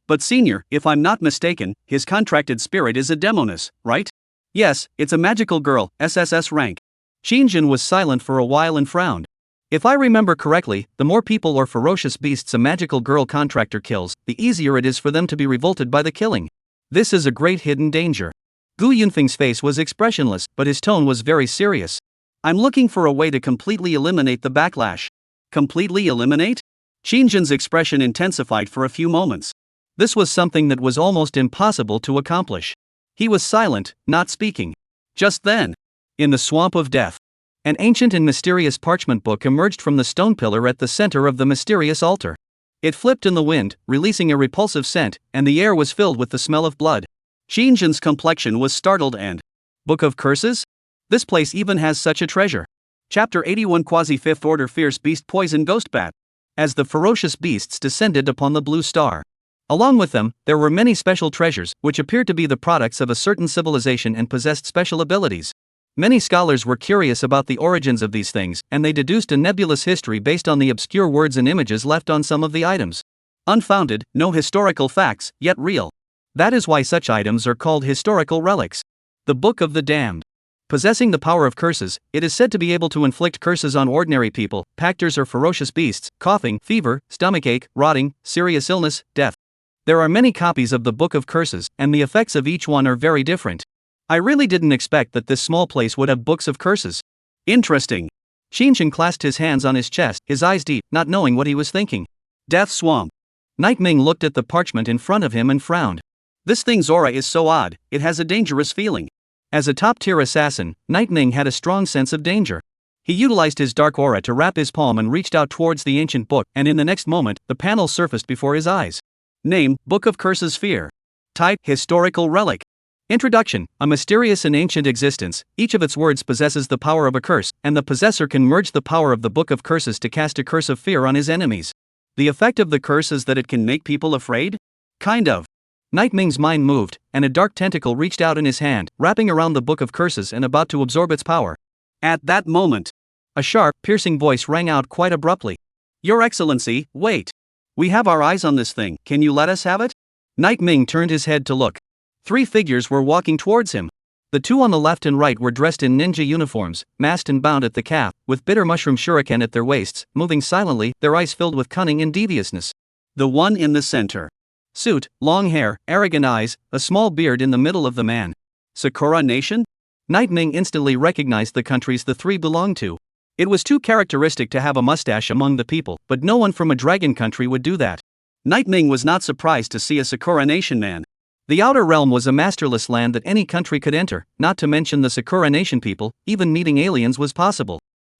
S2: But Senior, if I'm not mistaken, his contracted spirit is a demoness, right? Yes, it's a magical girl, SSS rank. Xinjin was silent for a while and frowned. If I remember correctly, the more people or ferocious beasts a magical girl contractor kills, the easier it is for them to be revolted by the killing. This is a great hidden danger. Gu Yunfeng's face was expressionless, but his tone was very serious. I'm looking for a way to completely eliminate the backlash. Completely eliminate? Xinjin's expression intensified for a few moments. This was something that was almost impossible to accomplish. He was silent, not speaking. Just then, in the swamp of death, an ancient and mysterious parchment book emerged from the stone pillar at the center of the mysterious altar. It flipped in the wind, releasing a repulsive scent, and the air was filled with the smell of blood. Xinjin's complexion was startled and, Book of Curses? This place even has such a treasure. Chapter 81 Quasi-5th Order Fierce Beast Poison Ghost Bat. As the ferocious beasts descended upon the blue star, along with them, there were many special treasures, which appeared to be the products of a certain civilization and possessed special abilities. Many scholars were curious about the origins of these things, and they deduced a nebulous history based on the obscure words and images left on some of the items. Unfounded, no historical facts, yet real. That is why such items are called historical relics. The Book of the Damned. Possessing the power of curses, it is said to be able to inflict curses on ordinary people, pactors or ferocious beasts, coughing, fever, stomachache, rotting, serious illness, death. There are many copies of the Book of Curses, and the effects of each one are very different. I really didn't expect that this small place would have books of curses. Interesting. Xinjin clasped his hands on his chest, his eyes deep, not knowing what he was thinking. Death Swamp. Night Ming looked at the parchment in front of him and frowned. This thing's aura is so odd, it has a dangerous feeling. As a top-tier assassin, Night Ming had a strong sense of danger. He utilized his dark aura to wrap his palm and reached out towards the ancient book, and in the next moment, the panel surfaced before his eyes. Name, Book of Curses Fear. Type, Historical Relic. Introduction, a mysterious and ancient existence, each of its words possesses the power of a curse, and the possessor can merge the power of the Book of Curses to cast a curse of fear on his enemies. The effect of the curse is that it can make people afraid? Kind of. Night Ming's mind moved, and a dark tentacle reached out in his hand, wrapping around the Book of Curses and about to absorb its power. At that moment, a sharp, piercing voice rang out quite abruptly. Your Excellency, wait. We have our eyes on this thing, can you let us have it? Night Ming turned his head to look. 3 figures were walking towards him. The 2 on the left and right were dressed in ninja uniforms, masked and bound at the calf, with bitter mushroom shuriken at their waists, moving silently, their eyes filled with cunning and deviousness. The one in the center. Suit, long hair, arrogant eyes, a small beard in the middle of the man. Sakura Nation? Night Ming instantly recognized the countries the 3 belonged to. It was too characteristic to have a mustache among the people, but no one from a dragon country would do that. Night Ming was not surprised to see a Sakura Nation man. The Outer Realm was a masterless land that any country could enter, not to mention the Sakura Nation people. Even meeting aliens was possible.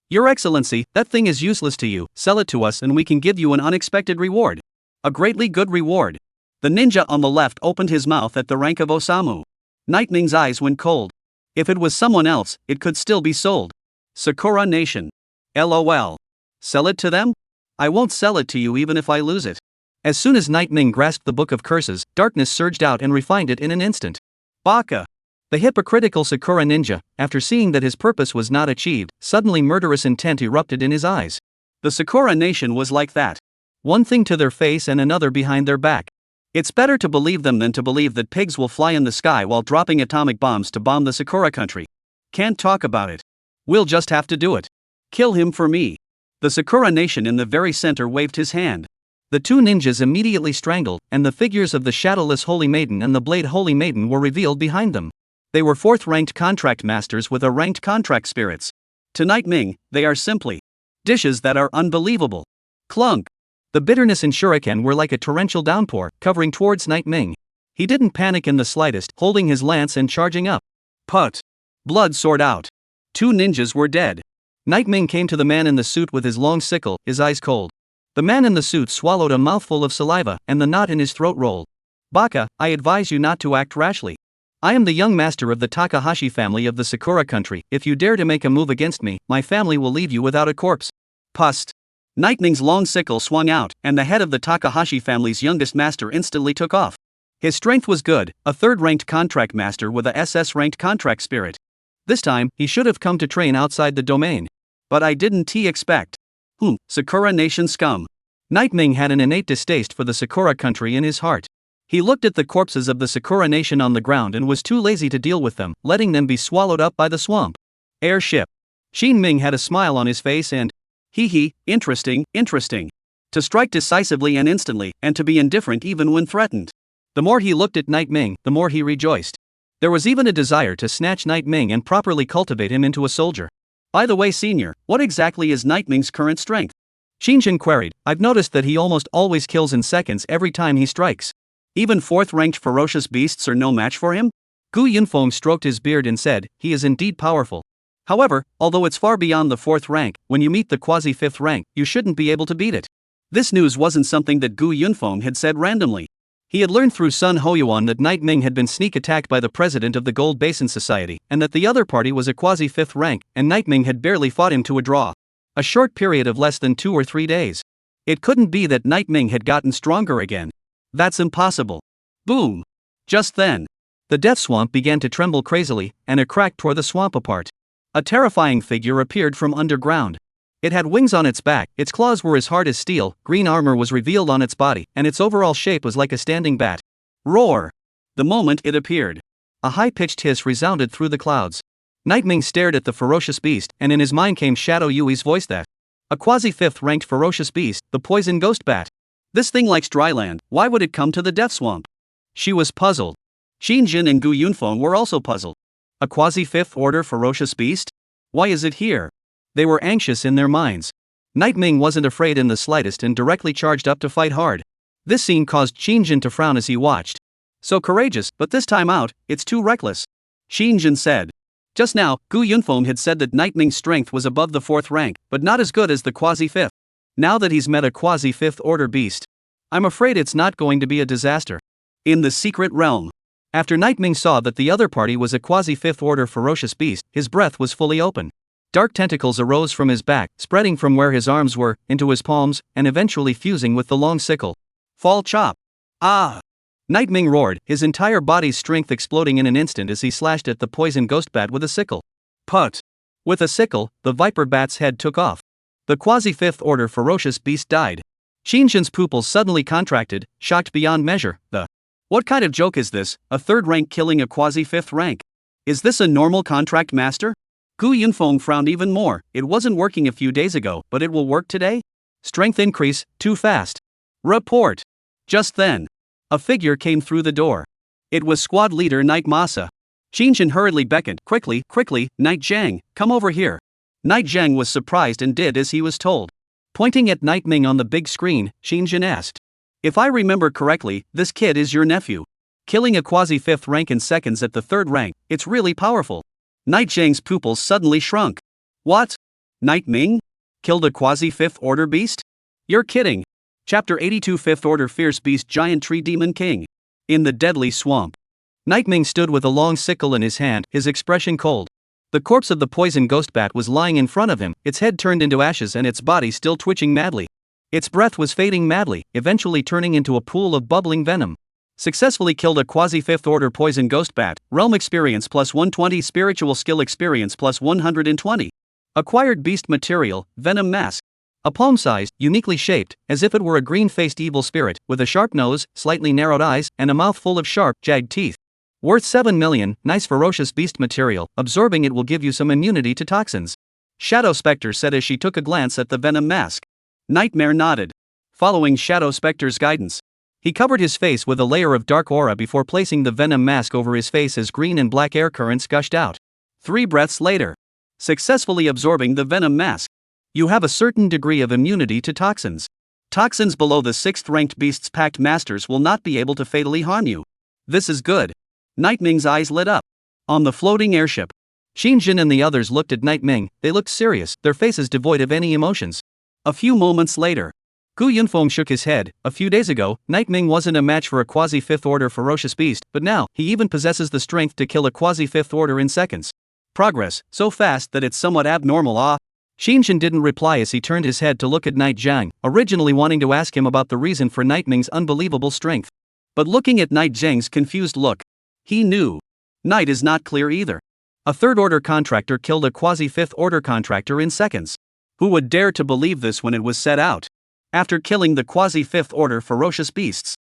S2: Your Excellency, that thing is useless to you, sell it to us and we can give you an unexpected reward. A greatly good reward. The ninja on the left opened his mouth at the rank of Osamu. Night Ming's eyes went cold. If it was someone else, it could still be sold. Sakura Nation. LOL. Sell it to them? I won't sell it to you even if I lose it.
S1: As soon as Night Ming grasped the Book of Curses, darkness surged out and refined it in an instant.
S2: Baka!
S1: The hypocritical Sakura ninja, after seeing that his purpose was not achieved, suddenly murderous intent erupted in his eyes.
S2: The Sakura nation was like that.
S1: One thing to their face and another behind their back.
S2: It's better to believe them than to believe that pigs will fly in the sky while dropping atomic bombs to bomb the Sakura country. Can't talk about it. We'll just have to do it. Kill him for me. The Sakura nation in the very center waved his hand.
S1: The two ninjas immediately strangled, and the figures of the Shadowless Holy Maiden and the Blade Holy Maiden were revealed behind them.
S2: They were 4th-ranked contract masters with a ranked contract spirits. To Night Ming, they are simply dishes that are unbelievable. Clunk!
S1: The bitterness and shuriken were like a torrential downpour, covering towards Night Ming. He didn't panic in the slightest, holding his lance and charging up.
S2: Put! Blood soared out. 2 ninjas were dead.
S1: Night Ming came to the man in the suit with his long sickle, his eyes cold. The man in the suit swallowed a mouthful of saliva, and the knot in his throat rolled. Baka, I advise you not to act rashly. I am the young master of the Takahashi family of the Sakura country. If you dare to make a move against me, my family will leave you without a corpse.
S2: Pust! Night Ming's long sickle swung out, and the head of the Takahashi family's youngest master instantly took off. His strength was good, a 3rd-ranked contract master with a SS-ranked contract spirit.
S1: This time, he should have come to train outside the domain.
S2: But I didn't expect. Sakura nation scum.
S1: Night Ming had an innate distaste for the Sakura country in his heart. He looked at the corpses of the Sakura nation on the ground and was too lazy to deal with them, letting them be swallowed up by the swamp.
S2: Airship.
S1: Xin Ming had a smile on his face and,
S2: interesting. To strike decisively and instantly, and to be indifferent even when threatened.
S1: The more he looked at Night Ming, the more he rejoiced. There was even a desire to snatch Night Ming and properly cultivate him into a soldier.
S2: By the way, senior, what exactly is Night Ming's current strength?
S1: Xinjin queried. I've noticed that he almost always kills in seconds every time he strikes.
S2: Even 4th-ranked ferocious beasts are no match for him?
S1: Gu Yunfeng stroked his beard and said, he is indeed powerful. However, although it's far beyond the 4th rank, when you meet the quasi-5th rank, you shouldn't be able to beat it.
S2: This news wasn't something that Gu Yunfeng had said randomly.
S1: He had learned through Sun Hoyuan that Night Ming had been sneak attacked by the president of the Gold Basin Society, and that the other party was a quasi-5th rank, and Night Ming had barely fought him to a draw. A short period of less than 2 or 3 days. It couldn't be that Night Ming had gotten stronger again.
S2: That's impossible. Boom! Just then,
S1: the death swamp began to tremble crazily, and a crack tore the swamp apart. A terrifying figure appeared from underground. It had wings on its back, its claws were as hard as steel, green armor was revealed on its body, and its overall shape was like a standing bat.
S2: Roar! The moment it appeared,
S1: a high-pitched hiss resounded through the clouds. Night Ming stared at the ferocious beast, and in his mind came Shadow Yui's voice that. A quasi-5th ranked ferocious beast, the poison ghost bat.
S2: This thing likes dry land, why would it come to the death swamp?
S1: She was puzzled.
S2: Xinjin and Gu Yunfeng were also puzzled.
S1: A quasi-5th order ferocious beast? Why is it here? They were anxious in their minds. Night Ming wasn't afraid in the slightest and directly charged up to fight hard. This scene caused Xinjin to frown as he watched.
S2: So courageous, but this time out, it's too reckless. Xinjin said. Just now, Gu Yunfeng had said that Night Ming's strength was above the 4th rank, but not as good as the quasi-5th. Now that he's met a quasi-5th order beast, I'm afraid it's not going to be a disaster.
S1: In the secret realm. After Night Ming saw that the other party was a quasi-5th order ferocious beast, his breath was fully open. Dark tentacles arose from his back, spreading from where his arms were, into his palms, and eventually fusing with the long sickle.
S2: Fall chop! Ah!
S1: Night Ming roared, his entire body's strength exploding in an instant as he slashed at the poison ghost bat with a sickle.
S2: Put!
S1: With a sickle, the viper bat's head took off. The quasi-5th order ferocious beast died. Xinjin's pupils suddenly contracted, shocked beyond measure.
S2: What kind of joke is this, a 3rd rank killing a quasi-5th rank? Is this a normal contract master? Gu Yunfeng frowned even more. It wasn't working a few days ago, but it will work today?
S1: Strength increase, too fast.
S2: Report! Just then, a figure came through the door. It was squad leader Night Masa. Xinjin hurriedly beckoned, quickly, Night Zhang, come over here. Night Zhang was surprised and did as he was told.
S1: Pointing at Night Ming on the big screen, Xinjin asked.
S2: If I remember correctly, this kid is your nephew.
S1: Killing a quasi-5th rank in seconds at the 3rd rank, it's really powerful.
S2: Night Zhang's pupils suddenly shrunk. What? Night Ming? Killed a quasi-5th order beast? You're kidding. Chapter 82 5th Order Fierce Beast Giant Tree Demon King. In the deadly swamp.
S1: Night Ming stood with a long sickle in his hand, his expression cold. The corpse of the poison ghost bat was lying in front of him, its head turned into ashes and its body still twitching madly. Its breath was fading madly, eventually turning into a pool of bubbling venom. Successfully killed a quasi-5th order poison ghost bat, realm experience plus 120, spiritual skill experience plus 120. Acquired beast material, venom mask. A palm-sized, uniquely shaped, as if it were a green-faced evil spirit, with a sharp nose, slightly narrowed eyes, and a mouth full of sharp, jagged teeth. Worth 7 million, nice ferocious beast material, absorbing it will give you some immunity to toxins. Shadow Spectre said as she took a glance at the venom mask. Nightmare nodded. Following Shadow Spectre's guidance, he covered his face with a layer of dark aura before placing the venom mask over his face as green and black air currents gushed out. 3 breaths later, successfully absorbing the venom mask, you have a certain degree of immunity to toxins. Toxins below the 6th ranked beast's pact masters will not be able to fatally harm you. This is good. Nightming's eyes lit up. On the floating airship, Xinjin and the others looked at Nightming. They looked serious, their faces devoid of any emotions. A few moments later, Gu Yunfeng shook his head. A few days ago, Nightming wasn't a match for a quasi-5th order ferocious beast, but now, he even possesses the strength to kill a quasi-5th order in seconds. Progress, so fast that it's somewhat abnormal. Xinjin didn't reply as he turned his head to look at Night Zhang, originally wanting to ask him about the reason for Nightming's unbelievable strength. But looking at Night Zhang's confused look, he knew. Night is not clear either. A 3rd order contractor killed a quasi-5th order contractor in seconds. Who would dare to believe this when it was set out? After killing the quasi-5th order ferocious beasts,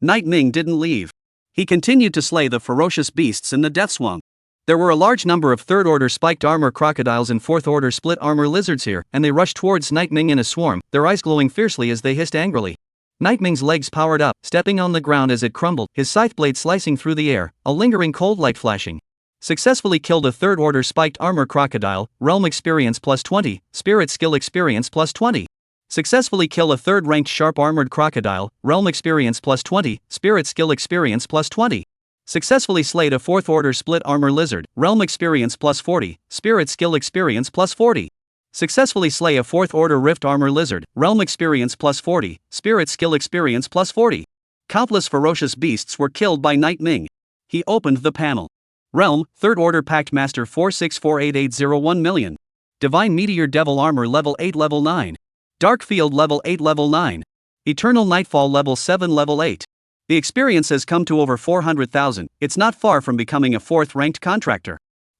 S1: Nightming didn't leave. He continued to slay the ferocious beasts in the death swamp. There were a large number of 3rd order spiked armor crocodiles and 4th order split armor lizards here, and they rushed towards Nightming in a swarm, their eyes glowing fiercely as they hissed angrily. Nightming's legs powered up, stepping on the ground as it crumbled, his scythe blade slicing through the air, a lingering cold light flashing. Successfully killed a 3rd order spiked armor crocodile, realm experience plus 20, spirit skill experience plus 20. Successfully kill a 3rd ranked sharp armored crocodile, realm experience plus 20, spirit skill experience plus 20. Successfully slayed a 4th order split armor lizard, realm experience plus 40, spirit skill experience plus 40. Successfully slay a 4th order rift armor lizard, realm experience plus 40, spirit skill experience plus 40. Countless ferocious beasts were killed by Nightming. He opened the panel. Realm, 3rd order pact master 4648801 million. Divine meteor devil armor level 8 level 9. Dark Field level 8 level 9. Eternal Nightfall level 7 level 8. The experience has come to over 400,000, it's not far from becoming a 4th ranked contractor.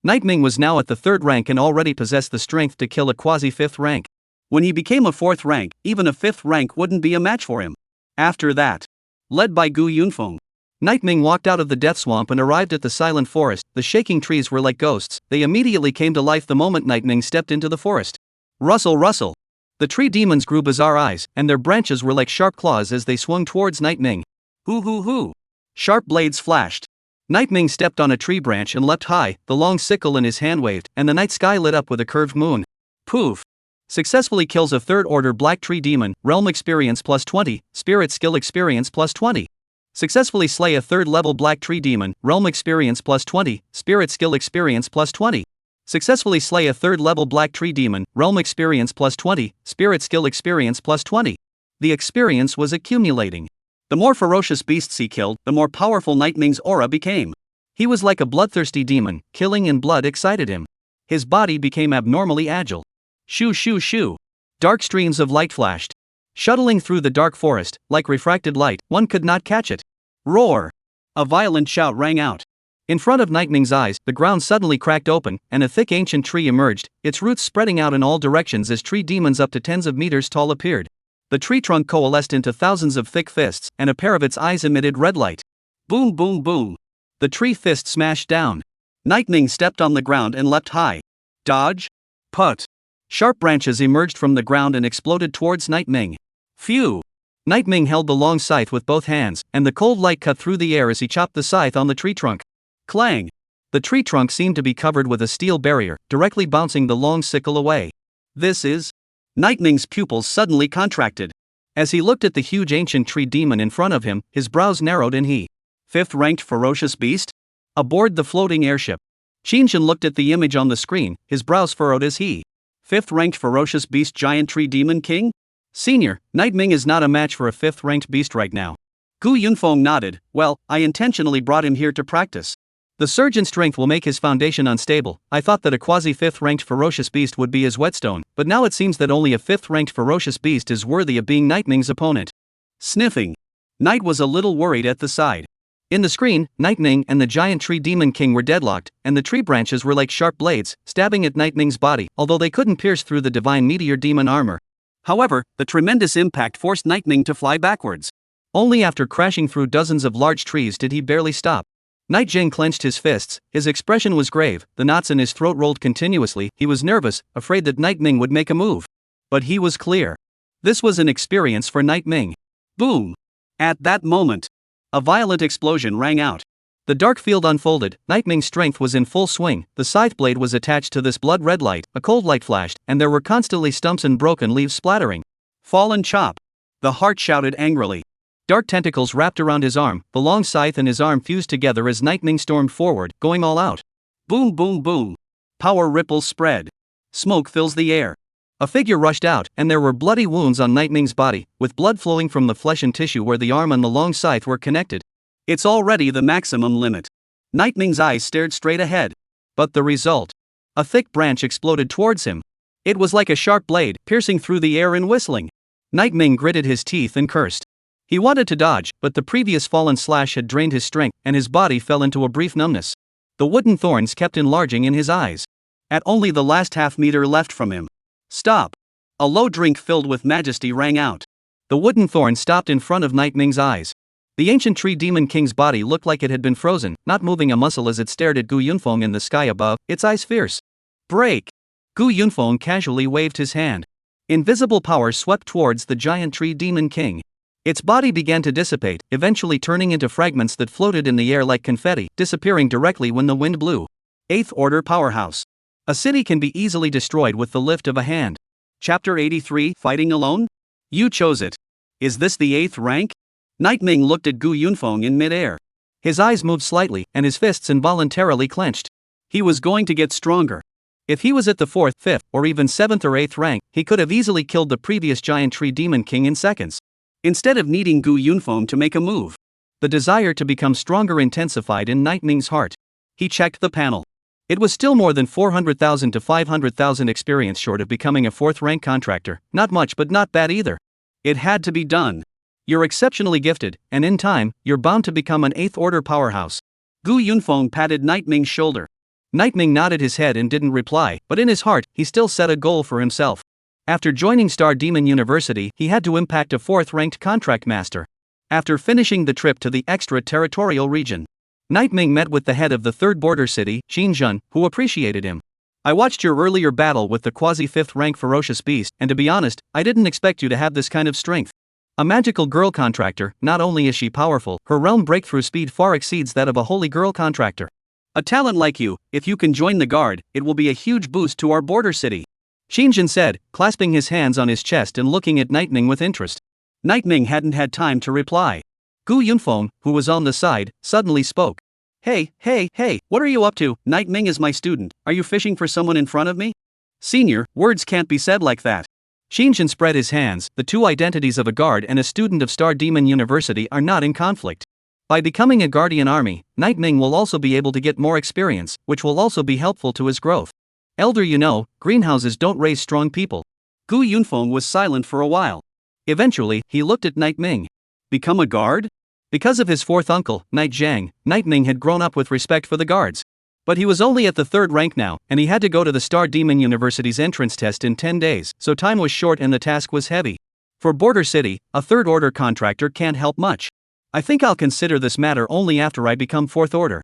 S1: Nightming was now at the 3rd rank and already possessed the strength to kill a quasi-5th rank. When he became a 4th rank, even a 5th rank wouldn't be a match for him. After that, led by Gu Yunfeng, Nightming walked out of the death swamp and arrived at the silent forest. The shaking trees were like ghosts, they immediately came to life the moment Nightming stepped into the forest. Rustle, rustle. The tree demons grew bizarre eyes, and their branches were like sharp claws as they swung towards Nightming. Hoo hoo hoo. Sharp blades flashed. Nightming stepped on a tree branch and leapt high, the long sickle in his hand waved, and the night sky lit up with a curved moon. Poof. Successfully kills a 3rd order black tree demon, realm experience plus 20, spirit skill experience plus 20. Successfully slay a 3rd level black tree demon, realm experience plus 20, spirit skill experience plus 20. Successfully slay a 3rd level black tree demon, realm experience plus 20, spirit skill experience plus 20. The experience was accumulating. The more ferocious beasts he killed, the more powerful Nightming's aura became. He was like a bloodthirsty demon, killing and blood excited him. His body became abnormally agile. Shoo shoo shoo. Dark streams of light flashed. Shuttling through the dark forest, like refracted light, one could not catch it. Roar! A violent shout rang out. In front of Nightming's eyes, the ground suddenly cracked open, and a thick ancient tree emerged, its roots spreading out in all directions as tree demons up to tens of meters tall appeared. The tree trunk coalesced into thousands of thick fists, and a pair of its eyes emitted red light. Boom boom boom. The tree fist smashed down. Nightming stepped on the ground and leapt high. Dodge. Put. Sharp branches emerged from the ground and exploded towards Nightming. Phew. Nightming held the long scythe with both hands, and the cold light cut through the air as he chopped the scythe on the tree trunk. Clang! The tree trunk seemed to be covered with a steel barrier, directly bouncing the long sickle away. This is... Nightming's pupils suddenly contracted. As he looked at the huge ancient tree demon in front of him, his brows narrowed and he... 5th ranked ferocious beast? Aboard the floating airship. Qinshan looked at the image on the screen, his brows furrowed as he... 5th ranked ferocious beast giant tree demon king? Senior, Nightming is not a match for a 5th ranked beast right now. Gu Yunfeng nodded. Well, I intentionally brought him here to practice. The surge in strength will make his foundation unstable. I thought that a quasi-5th ranked ferocious beast would be his whetstone, but now it seems that only a 5th ranked ferocious beast is worthy of being Nightming's opponent.
S2: Sniffing. Night was a little worried at the side.
S1: In the screen, Nightming and the giant tree demon king were deadlocked, and the tree branches were like sharp blades, stabbing at Nightming's body, although they couldn't pierce through the divine meteor demon armor.
S2: However, the tremendous impact forced Nightming to fly backwards.
S1: Only after crashing through dozens of large trees did he barely stop. Night Jing clenched his fists, his expression was grave, the knots in his throat rolled continuously, he was nervous, afraid that Nightming would make a move. But he was clear. This was an experience for Nightming.
S2: Boom! At that moment, a violent explosion rang out.
S1: The dark field unfolded, Nightming's strength was in full swing, the scythe blade was attached to this blood-red light, a cold light flashed, and there were constantly stumps and broken leaves splattering.
S2: Fallen chop! The heart shouted angrily.
S1: Dark tentacles wrapped around his arm, the long scythe and his arm fused together as Nightming stormed forward, going all out.
S2: Boom boom boom. Power ripples spread. Smoke fills the air.
S1: A figure rushed out, and there were bloody wounds on Nightming's body, with blood flowing from the flesh and tissue where the arm and the long scythe were connected.
S2: It's already the maximum limit. Nightming's eyes stared straight ahead.
S1: But the result? A thick branch exploded towards him. It was like a sharp blade, piercing through the air and whistling. Nightming gritted his teeth and cursed. He wanted to dodge, but the previous fallen slash had drained his strength, and his body fell into a brief numbness. The wooden thorns kept enlarging in his eyes.
S2: At only the last half-meter left from him. Stop! A low drink filled with majesty rang out.
S1: The wooden thorn stopped in front of Nightming's eyes. The ancient tree demon king's body looked like it had been frozen, not moving a muscle as it stared at Gu Yunfeng in the sky above, its eyes fierce. Break! Gu Yunfeng casually waved his hand. Invisible power swept towards the giant tree demon king. Its body began to dissipate, eventually turning into fragments that floated in the air like confetti, disappearing directly when the wind blew.
S2: 8th Order Powerhouse.
S1: A city can be easily destroyed with the lift of a hand.
S2: Chapter 83, Fighting Alone? You chose it. Is this the 8th rank? Nightming looked at Gu Yunfeng in midair.
S1: His eyes moved slightly, and his fists involuntarily clenched.
S2: He was going to get stronger.
S1: If he was at the 4th, 5th, or even 7th or 8th rank, he could have easily killed the previous giant tree demon king in seconds.
S2: Instead of needing Gu Yunfeng to make a move,
S1: the desire to become stronger intensified in Nightming's heart. He checked the panel. It was still more than 400,000 to 500,000 experience short of becoming a 4th rank contractor, not much but not bad either.
S2: It had to be done.
S1: You're exceptionally gifted, and in time, you're bound to become an 8th order powerhouse.
S2: Gu Yunfeng patted Nightming's shoulder.
S1: Nightming nodded his head and didn't reply, but in his heart, he still set a goal for himself. After joining Star Demon University, he had to impact a 4th ranked contract master. After finishing the trip to the extraterritorial region, Nightming met with the head of the 3rd border city, Xinjiang, who appreciated him. I watched your earlier battle with the quasi-5th rank ferocious beast, and to be honest, I didn't expect you to have this kind of strength. A magical girl contractor, not only is she powerful, her realm breakthrough speed far exceeds that of a holy girl contractor.
S2: A talent like you, if you can join the guard, it will be a huge boost to our border city.
S1: Xinjiang said, clasping his hands on his chest and looking at Nightming with interest.
S2: Nightming hadn't had time to reply.
S1: Gu Yunfeng, who was on the side, suddenly spoke.
S2: Hey, what are you up to? Nightming is my student, are you fishing for someone in front of me? Senior, words can't be said like that.
S1: Xinjiang spread his hands, the two identities of a guard and a student of Star Demon University are not in conflict. By becoming a guardian army, Nightming will also be able to get more experience, which will also be helpful to his growth. Elder, you know, greenhouses don't raise strong people.
S2: Gu Yunfeng was silent for a while.
S1: Eventually, he looked at Nightming.
S2: Become a guard?
S1: Because of his 4th uncle, Night Zhang, Nightming had grown up with respect for the guards. But he was only at the 3rd rank now, and he had to go to the Star Demon University's entrance test in 10 days, so time was short and the task was heavy. For Border City, a 3rd order contractor can't help much. I think I'll consider this matter only after I become 4th order.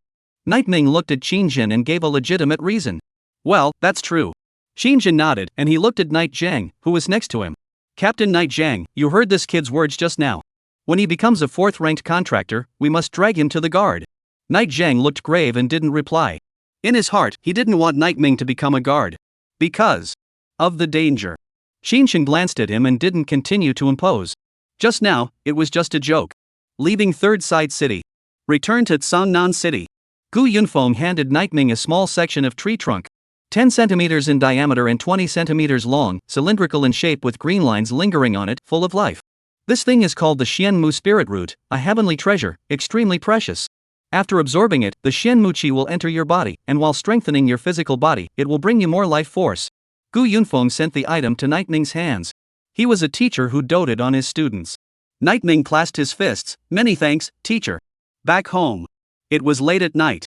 S1: Nightming looked at Xinjiang and gave a legitimate reason.
S2: Well, that's true.
S1: Xinjiang nodded, and he looked at Night Zhang, who was next to him. Captain Night Zhang, you heard this kid's words just now. When he becomes a 4th ranked contractor, we must drag him to the guard. Night Zhang looked grave and didn't reply.
S2: In his heart, he didn't want Nightming to become a guard. Because of the danger.
S1: Xinjiang glanced at him and didn't continue to impose.
S2: Just now, it was just a joke. Leaving 3rd Side City. Return to Tsangnan City.
S1: Gu Yunfeng handed Nightming a small section of tree trunk. 10 centimeters in diameter and 20 centimeters long, cylindrical in shape with green lines lingering on it, full of life. This thing is called the Xianmu spirit root, a heavenly treasure, extremely precious. After absorbing it, the Shenmu Qi will enter your body, and while strengthening your physical body, it will bring you more life force. Gu Yunfeng sent the item to Nightming's hands. He was a teacher who doted on his students.
S2: Nightming clasped his fists. Many thanks, teacher. Back home. It was late at night.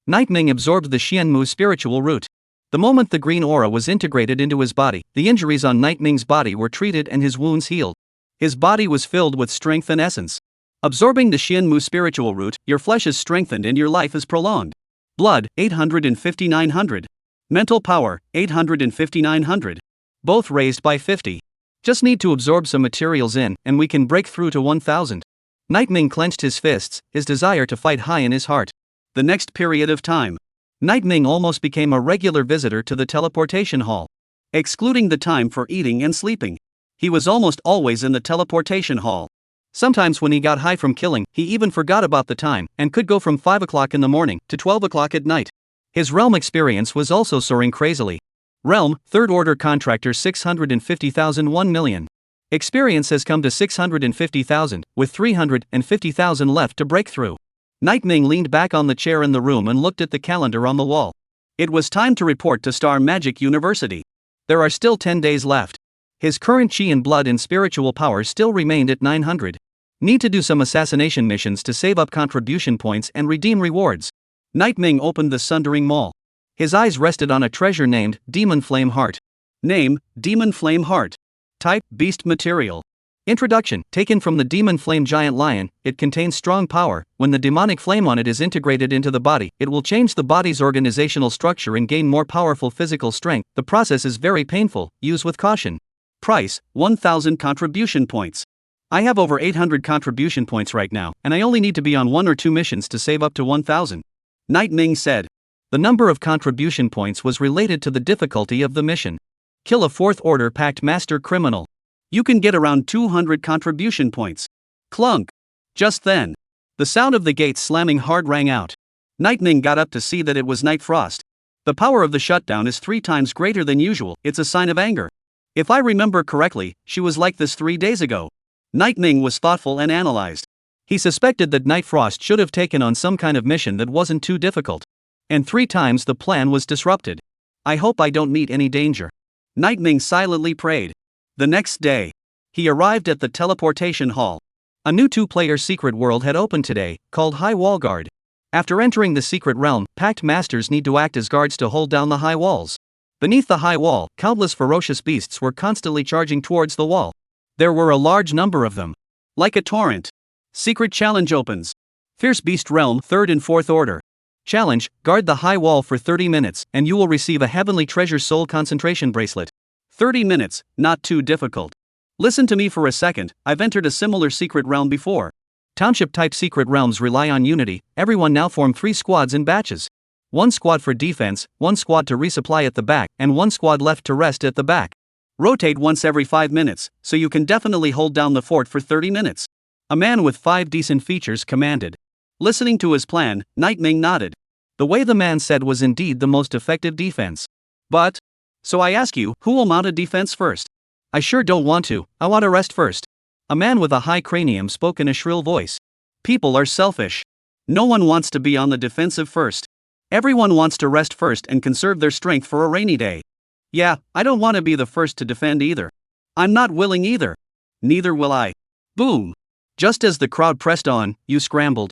S1: Nightming absorbed the Shenmu spiritual root. The moment the green aura was integrated into his body, the injuries on Nightming's body were treated and his wounds healed. His body was filled with strength and essence. Absorbing the Shenmu spiritual root, your flesh is strengthened and your life is prolonged. Blood, 850-900. Mental power, 850-900. Both raised by 50. Just need to absorb some materials in, and we can break through to 1000. Nightming clenched his fists, his desire to fight high in his heart.
S2: The next period of time.
S1: Nightming almost became a regular visitor to the teleportation hall.
S2: Excluding the time for eating and sleeping. He was almost always in the teleportation hall.
S1: Sometimes when he got high from killing, he even forgot about the time, and could go from 5 o'clock in the morning to 12 o'clock at night. His realm experience was also soaring crazily. Realm, 3rd order contractor 650,000 1 million. Experience has come to 650,000, with 350,000 left to break through. Nightming leaned back on the chair in the room and looked at the calendar on the wall.
S2: It was time to report to Star Magic University.
S1: There are still 10 days left. His current chi and blood and spiritual power still remained at 900. Need to do some assassination missions to save up contribution points and redeem rewards.
S2: Nightming opened the Sundering Mall.
S1: His eyes rested on a treasure named Demon Flame Heart.
S2: Name, Demon Flame Heart. Type, beast material.
S1: Introduction, taken from the Demon Flame Giant Lion, it contains strong power. When the demonic flame on it is integrated into the body, it will change the body's organizational structure and gain more powerful physical strength. The process is very painful, use with caution.
S2: Price, 1000 contribution points. I have over 800 contribution points right now, and I only need to be on 1 or 2 missions to save up to 1000. Nightming said.
S1: The number of contribution points was related to the difficulty of the mission. Kill a 4th order pact master criminal.
S2: You can get around 200 contribution points. Clunk. Just then, the sound of the gates slamming hard rang out. Nightming got up to see that it was Night Frost. The power of the shutdown is 3 times greater than usual. It's a sign of anger. If I remember correctly, she was like this 3 days ago. Nightming was thoughtful and analyzed.
S1: He suspected that Night Frost should have taken on some kind of mission that wasn't too difficult. And 3 times the plan was disrupted. I hope I don't meet any danger.
S2: Nightming silently prayed. The next day, he arrived at the teleportation hall.
S1: A new 2-player secret world had opened today, called High Wall Guard. After entering the secret realm, Pact Masters need to act as guards to hold down the high walls. Beneath the high wall, countless ferocious beasts were constantly charging towards the wall. There were a large number of them.
S2: Like a torrent. Secret challenge opens. Fierce Beast Realm 3rd and 4th Order.
S1: Challenge, guard the high wall for 30 minutes, and you will receive a Heavenly Treasure Soul Concentration Bracelet.
S2: 30 minutes, not too difficult. Listen to me for a second, I've entered a similar secret realm before.
S1: Township-type secret realms rely on unity. Everyone now form 3 squads in batches. 1 squad for defense, 1 squad to resupply at the back, and 1 squad left to rest at the back.
S2: Rotate once every 5 minutes, so you can definitely hold down the fort for 30 minutes. A man with 5 decent features commanded. Listening to his plan, Nightming nodded.
S1: The way the man said was indeed the most effective defense.
S2: But, so I ask you, who will mount a defense first?
S1: I sure don't want to, I want to rest first. A man with a high cranium spoke in a shrill voice.
S2: People are selfish. No one wants to be on the defensive first. Everyone wants to rest first and conserve their strength for a rainy day. Yeah, I don't want to be the first to defend either. I'm not willing either. Neither will I. Boom.
S1: Just as the crowd pressed on, you scrambled.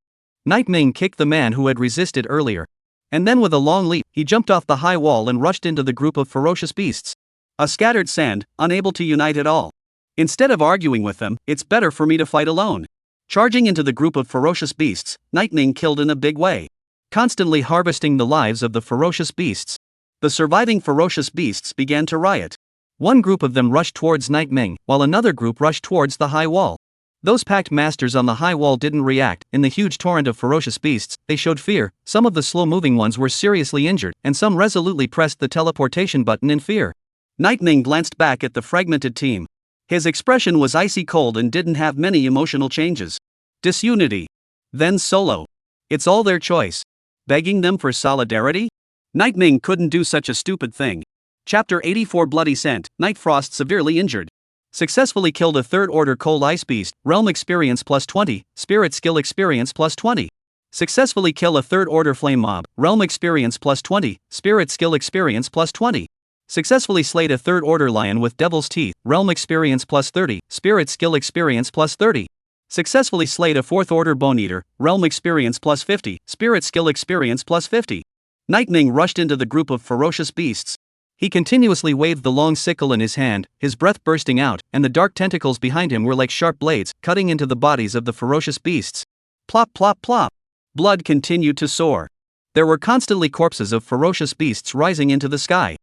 S1: Nightming kicked the man who had resisted earlier. And then with a long leap, he jumped off the high wall and rushed into the group of ferocious beasts.
S2: A scattered sand, unable to unite at all. Instead of arguing with them, it's better for me to fight alone. Charging into the group of ferocious beasts, Nightming killed in a big way.
S1: Constantly harvesting the lives of the ferocious beasts.
S2: The surviving ferocious beasts began to riot.
S1: One group of them rushed towards Nightming, while another group rushed towards the high wall. Those pact masters on the high wall didn't react. In the huge torrent of ferocious beasts, they showed fear. Some of the slow-moving ones were seriously injured, and some resolutely pressed the teleportation button in fear.
S2: Nightming glanced back at the fragmented team. His expression was icy cold and didn't have many emotional changes. Disunity. Then solo. It's all their choice. Begging them for solidarity? Nightming couldn't do such a stupid thing. Chapter 84 Bloody Scent, Night Frost severely injured. Successfully killed a 3rd order cold ice beast, realm experience plus 20, spirit skill experience plus 20. Successfully kill a third order flame mob, realm experience plus 20, spirit skill experience plus 20. Successfully slayed a third order lion with devil's teeth, realm experience plus 30, spirit skill experience plus 30. Successfully slayed a fourth order bone eater, realm experience plus 50, spirit skill experience plus 50. Nightming rushed into the group of ferocious beasts. He continuously waved the long sickle in his hand, his breath bursting out, and the dark tentacles behind him were like sharp blades, cutting into the bodies of the ferocious beasts. Plop plop plop. Blood continued to soar. There were constantly corpses of ferocious beasts rising into the sky.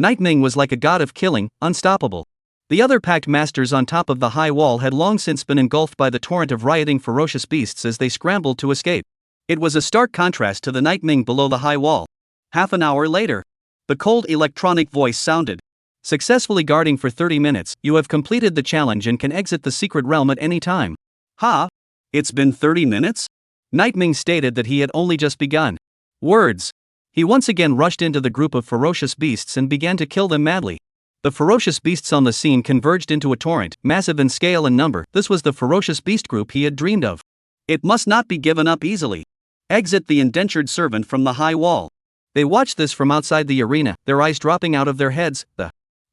S2: Nightming was like a god of killing, unstoppable. The other pact masters on top of the high wall had long since been engulfed by the torrent of rioting ferocious beasts as they scrambled to escape. It was a stark contrast to the Nightming below the high wall. Half an hour later, the cold electronic voice sounded. Successfully guarding for 30 minutes, you have completed the challenge and can exit the secret realm at any time. Ha! It's been 30 minutes? Nightming stated that he had only just begun. Words. He once again rushed into the group of ferocious beasts and began to kill them madly. The ferocious beasts on the scene converged into a torrent, massive in scale and number. This was the ferocious beast group he had dreamed of. It must not be given up easily. Exit the indentured servant from the high wall. They watched this from outside the arena, their eyes dropping out of their heads.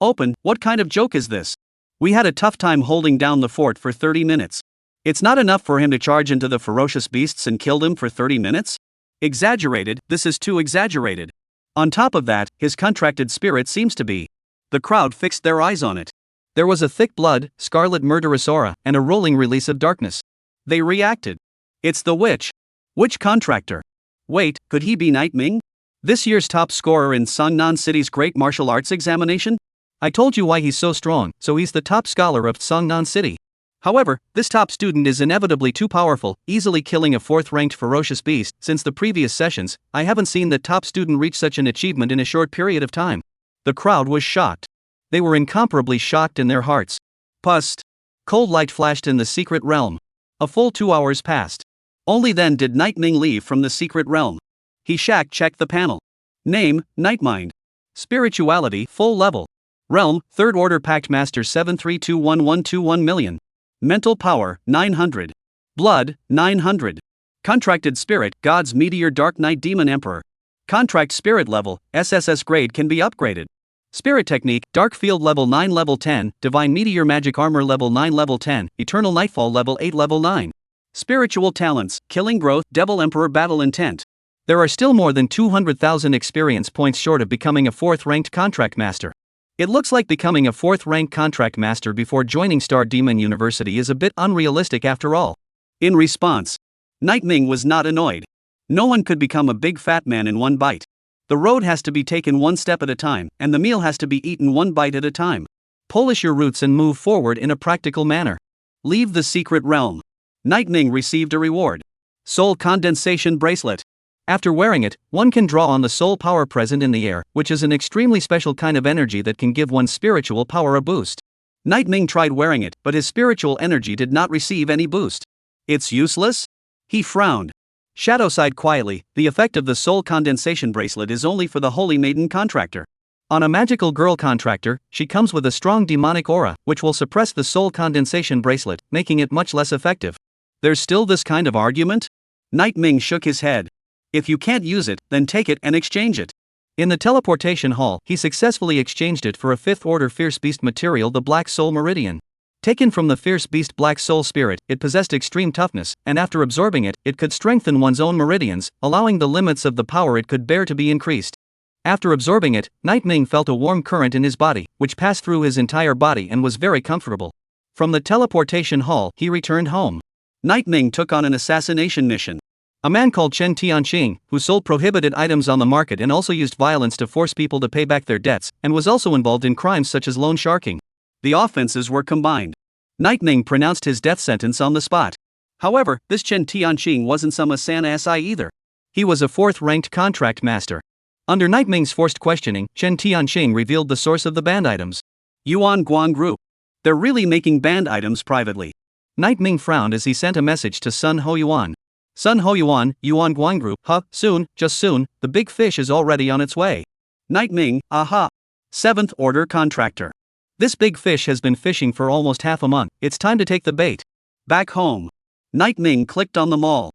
S2: Open, what kind of joke is this? We had a tough time holding down the fort for 30 minutes. It's not enough for him to charge into the ferocious beasts and kill them for 30 minutes? Exaggerated, this is too exaggerated. On top of that, his contracted spirit seems to be. The crowd fixed their eyes on it. There was a thick blood, scarlet murderous aura, and a rolling release of darkness. They reacted. It's the witch. Which contractor? Wait, could he be Nightming? This year's top scorer in Songnan City's Great Martial Arts Examination? I told you why he's so strong, so he's the top scholar of Songnan City. However, this top student is inevitably too powerful, easily killing a fourth-ranked ferocious beast. Since the previous sessions, I haven't seen the top student reach such an achievement in a short period of time. The crowd was shocked. They were incomparably shocked in their hearts. Pust. Cold light flashed in the secret realm. A full 2 hours passed. Only then did Nightming leave from the secret realm. He checked the panel. Name, Nightmind. Spirituality, full level. Realm, 3rd Order Pact Master 7321121 million. Mental power, 900. Blood, 900. Contracted spirit, God's Meteor Dark Knight Demon Emperor. Contract spirit level, SSS grade can be upgraded. Spirit technique, Dark Field level 9 level 10, Divine Meteor Magic Armor level 9 level 10, Eternal Nightfall level 8 level 9. Spiritual talents, Killing Growth, Devil Emperor Battle Intent. There are still more than 200,000 experience points short of becoming a 4th-ranked contract master. It looks like becoming a 4th-ranked contract master before joining Star Demon University is a bit unrealistic after all. In response, Nightming was not annoyed. No one could become a big fat man in one bite. The road has to be taken one step at a time, and the meal has to be eaten one bite at a time. Polish your roots and move forward in a practical manner. Leave the secret realm. Nightming received a reward. Soul Condensation Bracelet. After wearing it, one can draw on the soul power present in the air, which is an extremely special kind of energy that can give one's spiritual power a boost. Nightming tried wearing it, but his spiritual energy did not receive any boost. It's useless? He frowned. Shadow sighed quietly. The effect of the soul condensation bracelet is only for the holy maiden contractor. On a magical girl contractor, she comes with a strong demonic aura, which will suppress the soul condensation bracelet, making it much less effective. There's still this kind of argument? Nightming shook his head. If you can't use it, then take it and exchange it. In the teleportation hall, he successfully exchanged it for a 5th-order Fierce Beast material, the Black Soul Meridian. Taken from the Fierce Beast Black Soul Spirit, it possessed extreme toughness, and after absorbing it, it could strengthen one's own meridians, allowing the limits of the power it could bear to be increased. After absorbing it, Nightming felt a warm current in his body, which passed through his entire body and was very comfortable. From the teleportation hall, he returned home. Nightming took on an assassination mission. A man called Chen Tianqing, who sold prohibited items on the market and also used violence to force people to pay back their debts, and was also involved in crimes such as loan sharking. The offenses were combined. Nightming pronounced his death sentence on the spot. However, this Chen Tianqing wasn't some assassin either. He was a 4th-ranked contract master. Under Nightming's forced questioning, Chen Tianqing revealed the source of the banned items. Yuan Guang Group. They're really making banned items privately. Nightming frowned as he sent a message to Sun Ho Yuan. Sun Ho Yuan, Yuan Guang Group, soon, just soon, the big fish is already on its way. Nightming, aha. 7th Order Contractor. This big fish has been fishing for almost half a month, it's time to take the bait. Back home. Nightming clicked on the mall.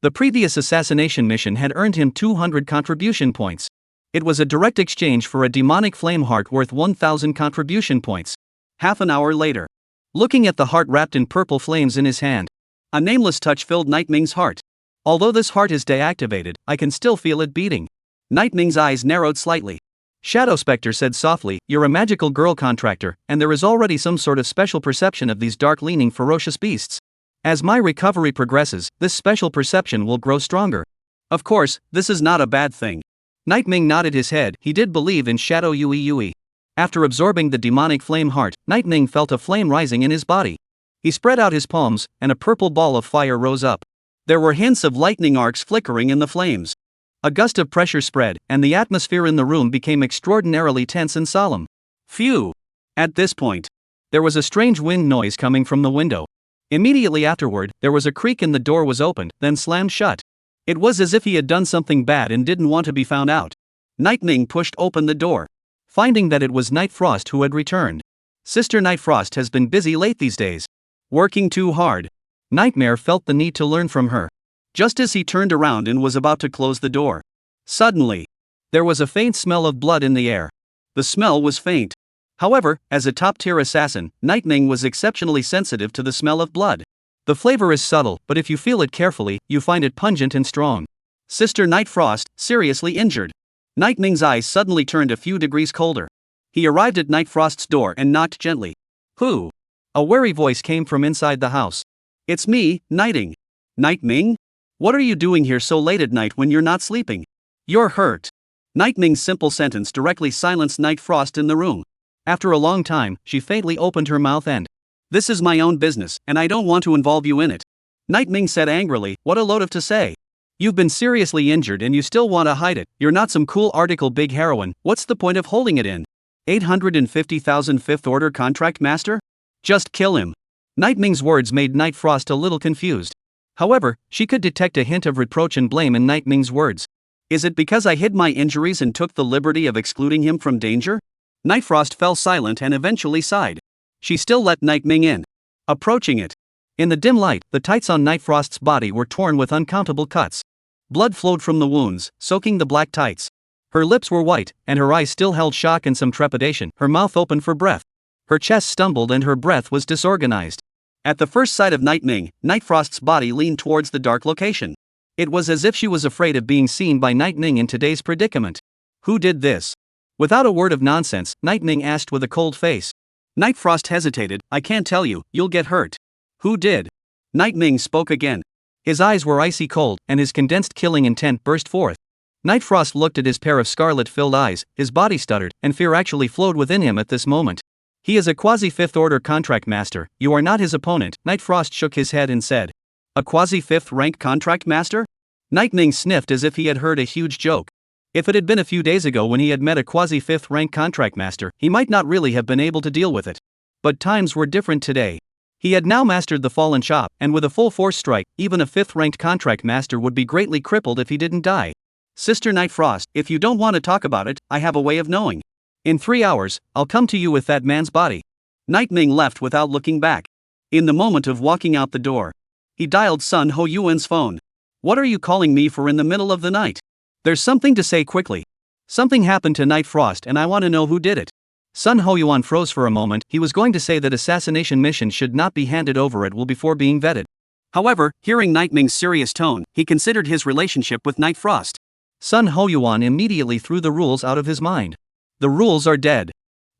S1: The previous assassination mission had earned him 200 contribution points. It was a direct exchange for a demonic flame heart worth 1000 contribution points.
S2: Half an hour later,
S1: looking at the heart wrapped in purple flames in his hand,
S2: a nameless touch filled Night Ming's heart.
S1: Although this heart is deactivated, I can still feel it beating.
S2: Night Ming's eyes narrowed slightly.
S1: Shadow Spectre said softly, "You're a magical girl contractor, and there is already some sort of special perception of these dark-leaning ferocious beasts. As my recovery progresses, this special perception will grow stronger."
S2: Of course, this is not a bad thing.
S1: Night Ming nodded his head. He did believe in Shadow Yui. After absorbing the demonic flame heart, Night Ming felt a flame rising in his body. He spread out his palms, and a purple ball of fire rose up.
S2: There were hints of lightning arcs flickering in the flames.
S1: A gust of pressure spread, and the atmosphere in the room became extraordinarily tense and solemn.
S2: Phew! At this point,
S1: there was a strange wind noise coming from the window. Immediately afterward, there was a creak and the door was opened, then slammed shut.
S2: It was as if he had done something bad and didn't want to be found out. Night Ming pushed open the door,
S1: finding that it was Night Frost who had returned.
S2: Sister Night Frost has been busy late these days. Working too hard.
S1: Nightmare felt the need to learn from her.
S2: Just as he turned around and was about to close the door, suddenly,
S1: there was a faint smell of blood in the air.
S2: The smell was faint. However, as a top-tier assassin, Night Ming was exceptionally sensitive to the smell of blood.
S1: The flavor is subtle, but if you feel it carefully, you find it pungent and strong.
S2: Sister Night Frost, seriously injured. Night Ming's eyes suddenly turned a few degrees colder. He arrived at Night Frost's door and knocked gently.
S1: "Who?" A wary voice came from inside the house.
S2: "It's me, Nighting." "Night Ming? What are you doing here so late at night when you're not sleeping? You're hurt." Night Ming's simple sentence directly silenced Night Frost in the room.
S1: After a long time, she faintly opened her mouth and,
S2: "This is my own business, and I don't want to involve you in it." Night Ming said angrily, "What a load of to say.
S1: You've been seriously injured and you still want to hide it. You're not some cool article big heroine. What's the point of holding it in?
S2: 850,000 Fifth Order Contract Master? Just kill him."
S1: Night Ming's words made Night Frost a little confused. However, she could detect a hint of reproach and blame in Night Ming's words.
S2: "Is it because I hid my injuries and took the liberty of excluding him from danger?" Night Frost fell silent and eventually sighed. She still let Night Ming in. Approaching it.
S1: In the dim light, the tights on Night Frost's body were torn with uncountable cuts. Blood flowed from the wounds, soaking the black tights. Her lips were white, and her eyes still held shock and some trepidation, her mouth open for breath. Her chest stumbled and her breath was disorganized.
S2: At the first sight of Night Ming, Night Frost's body leaned towards the dark location. It was as if she was afraid of being seen by Night Ming in today's predicament. "Who did this?"
S1: Without a word of nonsense, Night Ming asked with a cold face.
S2: Night Frost hesitated. "I can't tell you, you'll get hurt." "Who did?" Night Ming spoke again.
S1: His eyes were icy cold, and his condensed killing intent burst forth. Night Frost looked at his pair of scarlet-filled eyes, his body stuttered, and fear actually flowed within him at this moment. "He is a quasi-fifth order contract master, you are not his opponent." Night Frost shook his head and said.
S2: "A quasi-fifth rank contract master?" Night Ming sniffed as if he had heard a huge joke.
S1: If it had been a few days ago when he had met a quasi-fifth rank contract master, he might not really have been able to deal with it. But times were different today. He had now mastered the fallen chop, and with a full force strike, even a fifth-ranked contract master would be greatly crippled if he didn't die.
S2: "Sister Night Frost, if you don't want to talk about it, I have a way of knowing.
S1: In 3 hours, I'll come to you with that man's body."
S2: Night Ming left without looking back. In the moment of walking out the door, he dialed Sun Ho Yuan's phone. "What are you calling me for in the middle of the night?"
S1: "There's something to say quickly. Something happened to Night Frost and I want to know who did it." Sun Ho Yuan froze for a moment. He was going to say that assassination missions should not be handed over at will before being vetted.
S2: However, hearing Night Ming's serious tone, he considered his relationship with Night Frost.
S1: Sun Ho Yuan immediately threw the rules out of his mind. The rules are dead.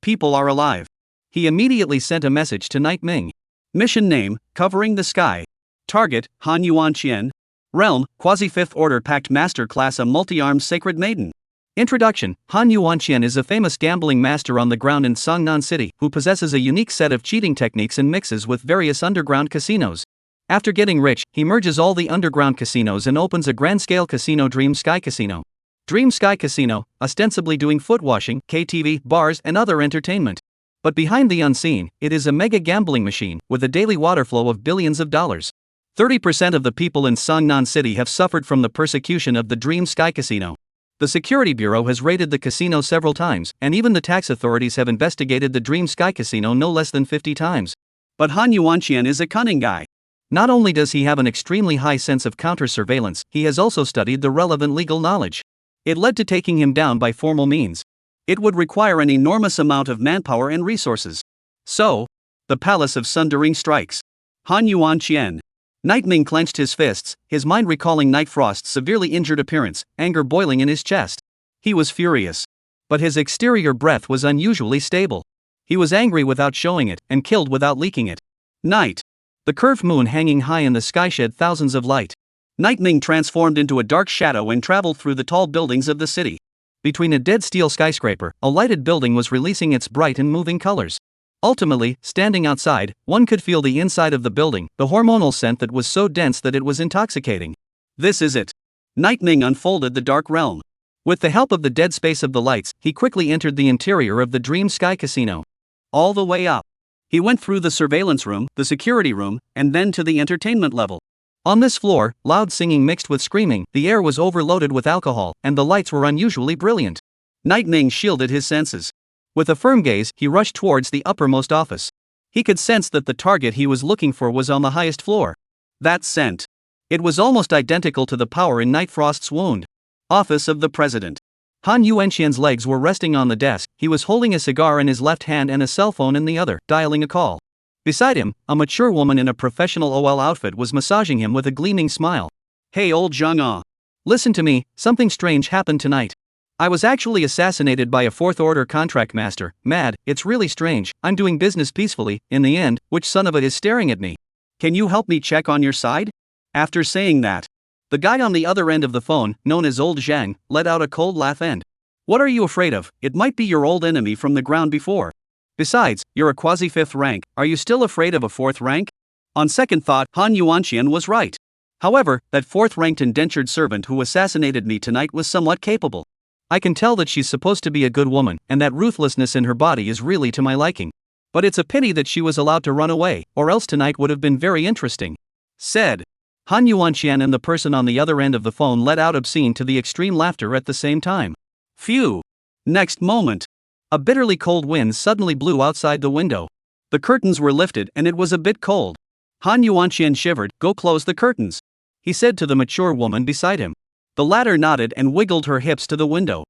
S2: People are alive.
S1: He immediately sent a message to Night Ming.
S2: Mission name, Covering the Sky. Target, Han Yuan Qian. Realm, Quasi-Fifth Order Pact Master Class, a multi-armed sacred maiden.
S1: Introduction: Han Yuan Qian is a famous gambling master on the ground in Songnan City, who possesses a unique set of cheating techniques and mixes with various underground casinos. After getting rich, he merges all the underground casinos and opens a grand-scale casino, Dream Sky Casino. Dream Sky Casino, ostensibly doing foot washing, KTV, bars, and other entertainment. But behind the unseen, it is a mega gambling machine, with a daily water flow of billions of dollars. 30% of the people in Songnan City have suffered from the persecution of the Dream Sky Casino. The Security Bureau has raided the casino several times, and even the tax authorities have investigated the Dream Sky Casino no less than 50 times.
S2: But Han Yuan Qian is a cunning guy.
S1: Not only does he have an extremely high sense of counter-surveillance, he has also studied the relevant legal knowledge. It led to taking him down by formal means. It would require an enormous amount of manpower and resources. So, the Palace of Sundering strikes. Han Yuanqian. Night Ming clenched his fists, his mind recalling Night Frost's severely injured appearance, anger boiling in his chest. He was furious. But his exterior breath was unusually stable. He was angry without showing it, and killed without leaking it. Night. The curved moon hanging high in the sky shed thousands of light. Night Ming transformed into a dark shadow and traveled through the tall buildings of the city. Between a dead steel skyscraper, a lighted building was releasing its bright and moving colors. Ultimately, standing outside, one could feel the inside of the building, the hormonal scent that was so dense that it was intoxicating. This is it. Night Ming unfolded the dark realm. With the help of the dead space of the lights, he quickly entered the interior of the Dream Sky Casino. All the way up. He went through the surveillance room, the security room, and then to the entertainment level. On this floor, loud singing mixed with screaming, the air was overloaded with alcohol, and the lights were unusually brilliant. Night Ming shielded his senses. With a firm gaze, he rushed towards the uppermost office. He could sense that the target he was looking for was on the highest floor. That scent. It was almost identical to the power in Night Frost's wound. Office of the President. Han Yuanqian's legs were resting on the desk, he was holding a cigar in his left hand and a cell phone in the other, dialing a call. Beside him, a mature woman in a professional OL outfit was massaging him with a gleaming smile. Hey old Zhang. Listen to me, something strange happened tonight. I was actually assassinated by a fourth-order contract master. Mad, it's really strange. I'm doing business peacefully. In the end, which son of a is staring at me? Can you help me check on your side? After saying that, the guy on the other end of the phone, known as Old Zhang, let out a cold laugh and, what are you afraid of? It might be your old enemy from the ground before. Besides, you're a quasi-fifth rank. Are you still afraid of a fourth rank? On second thought, Han Yuanqian was right. However, that fourth-ranked indentured servant who assassinated me tonight was somewhat capable. I can tell that she's supposed to be a good woman, and that ruthlessness in her body is really to my liking. But it's a pity that she was allowed to run away, or else tonight would have been very interesting. Said. Han Yuanqian and the person on the other end of the phone let out obscene to the extreme laughter at the same time. Phew. Next moment. A bitterly cold wind suddenly blew outside the window. The curtains were lifted and it was a bit cold. Han Yuanqian shivered. Go close the curtains, he said to the mature woman beside him. The latter nodded and wiggled her hips to the window.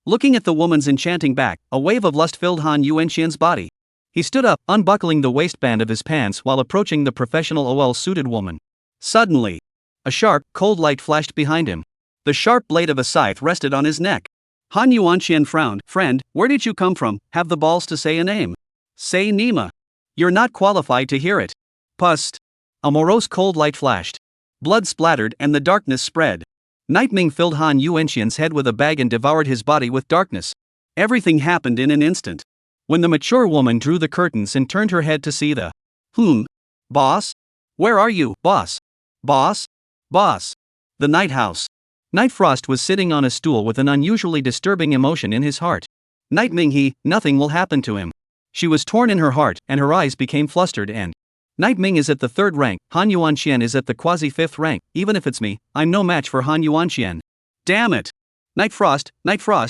S1: Looking at the woman's enchanting back, a wave of lust filled Han Yuanqian's body. He stood up, unbuckling the waistband of his pants while approaching the professional OL-suited woman. Suddenly, a sharp, cold light flashed behind him. The sharp blade of a scythe rested on his neck. Han Yuanqian frowned. Friend, where did you come from? Have the balls to say a name. Say Nima. You're not qualified to hear it. Pust. A morose cold light flashed. Blood splattered and the darkness spread. Night Ming filled Han Yuanqian's head with a bag and devoured his body with darkness. Everything happened in an instant. When the mature woman drew the curtains and turned her head to see the boss? Where are you, boss? Boss? Boss. The night house. Night Frost was sitting on a stool with an unusually disturbing emotion in his heart. Night Ming nothing will happen to him. She was torn in her heart, and her eyes became flustered and Night Ming is at the 3rd rank, Han Yuanqian is at the quasi-5th rank. Even if it's me, I'm no match for Han Yuanqian. Damn it! Night Frost,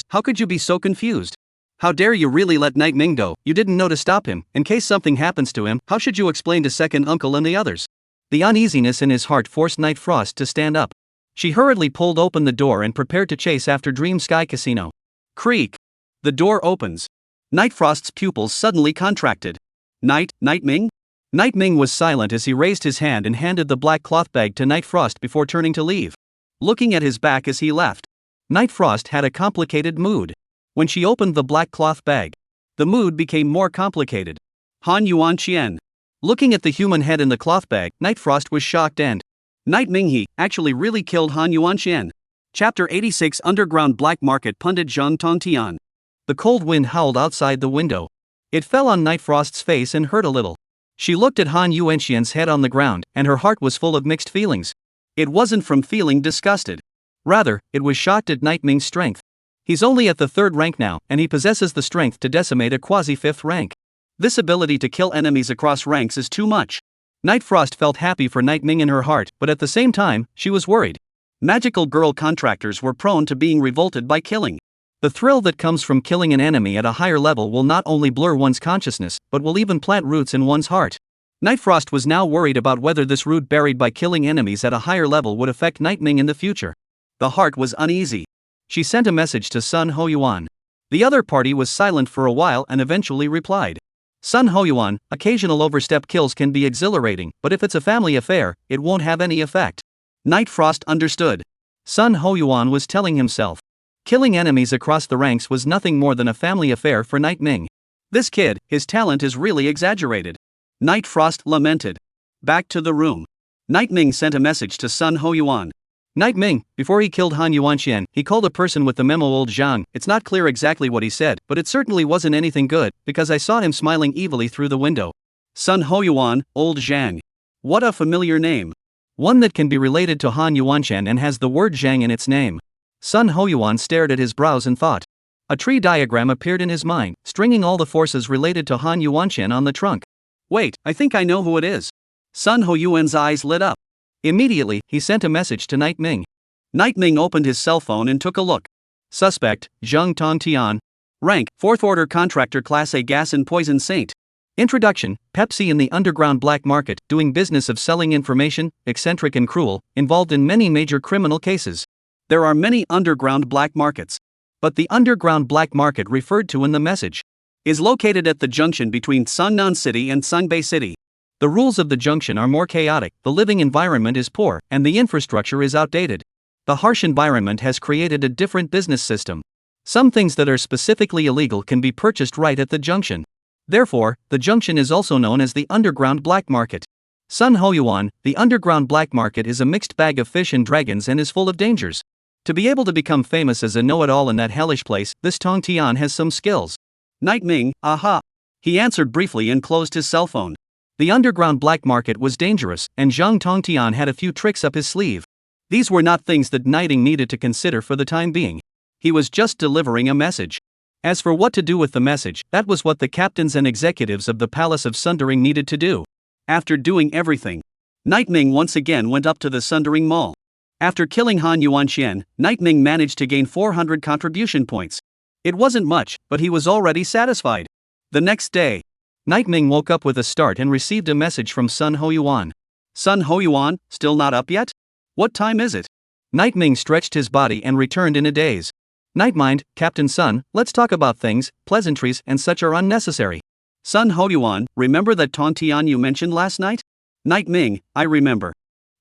S1: how could you be so confused? How dare you really let Night Ming go? You didn't know to stop him. In case something happens to him, how should you explain to second uncle and the others? The uneasiness in his heart forced Night Frost to stand up. She hurriedly pulled open the door and prepared to chase after Dream Sky Casino. Creak. The door opens. Night Frost's pupils suddenly contracted. Night Ming? Night Ming was silent as he raised his hand and handed the black cloth bag to Night Frost before turning to leave. Looking at his back as he left, Night Frost had a complicated mood. When she opened the black cloth bag, the mood became more complicated. Han Yuanqian. Looking at the human head in the cloth bag, Night Frost was shocked and Night Ming actually really killed Han Yuanqian. Chapter 86 Underground Black Market Pundit Zhang Tongtian. The cold wind howled outside the window. It fell on Night Frost's face and hurt a little. She looked at Han Yuanqian's head on the ground, and her heart was full of mixed feelings. It wasn't from feeling disgusted. Rather, it was shocked at Night Ming's strength. He's only at the 3rd rank now, and he possesses the strength to decimate a quasi-5th rank. This ability to kill enemies across ranks is too much. Night Frost felt happy for Night Ming in her heart, but at the same time, she was worried. Magical girl contractors were prone to being revolted by killing. The thrill that comes from killing an enemy at a higher level will not only blur one's consciousness, but will even plant roots in one's heart.
S2: Night Frost was now worried about whether this route buried by killing enemies at a higher level would affect Night Ming in the future. The heart was uneasy. She sent a message to Sun Hoyuan. The other party was silent for a while and eventually replied. Sun Hoyuan, occasional overstep kills can be exhilarating, but if it's a family affair, it won't have any effect. Night Frost understood. Sun Hoyuan was telling himself. Killing enemies across the ranks was nothing more than a family affair for Night Ming. This kid, his talent is really exaggerated. Night Frost lamented. Back to the room. Night Ming sent a message to Sun Hoyuan. Night Ming, before he killed Han Yuanxian, he called a person with the memo old Zhang. It's not clear exactly what he said, but it certainly wasn't anything good, because I saw him smiling evilly through the window. Sun Hoyuan, old Zhang. What a familiar name. One that can be related to Han Yuanxian and has the word Zhang in its name. Sun Hoyuan stared at his brows and thought. A tree diagram appeared in his mind, stringing all the forces related to Han Yuanxian on the trunk. Wait, I think I know who it is. Sun Hoyuan's eyes lit up. Immediately, he sent a message to Night Ming. Night Ming opened his cell phone and took a look. Suspect, Zheng Tongtian. Rank, 4th Order Contractor Class A Gas and Poison Saint. Introduction, Pepsi in the underground black market, doing business of selling information, eccentric and cruel, involved in many major criminal cases. There are many underground black markets. But the underground black market referred to in the message is located at the junction between Sangnan City and Sangbei City. The rules of the junction are more chaotic, the living environment is poor, and the infrastructure is outdated. The harsh environment has created a different business system. Some things that are specifically illegal can be purchased right at the junction. Therefore, the junction is also known as the underground black market. Sun Hoyuan, the underground black market is a mixed bag of fish and dragons and is full of dangers. To be able to become famous as a know-it-all in that hellish place, this Tong Tian has some skills. Night Ming, aha. He answered briefly and closed his cell phone. The underground black market was dangerous, and Zhang Tongtian had a few tricks up his sleeve. These were not things that Nighting needed to consider for the time being. He was just delivering a message. As for what to do with the message, that was what the captains and executives of the Palace of Sundering needed to do. After doing everything, Night Ming once again went up to the Sundering Mall. After killing Han Yuanxian, Night Ming managed to gain 400 contribution points. It wasn't much, but he was already satisfied. The next day, Night Ming woke up with a start and received a message from Sun Hoyuan. Sun Hoyuan, still not up yet? What time is it? Night Ming stretched his body and returned in a daze. Night Mind, Captain Sun, let's talk about things, pleasantries and such are unnecessary. Sun Hoyuan, remember that Tongtian you mentioned last night? Night Ming, I remember.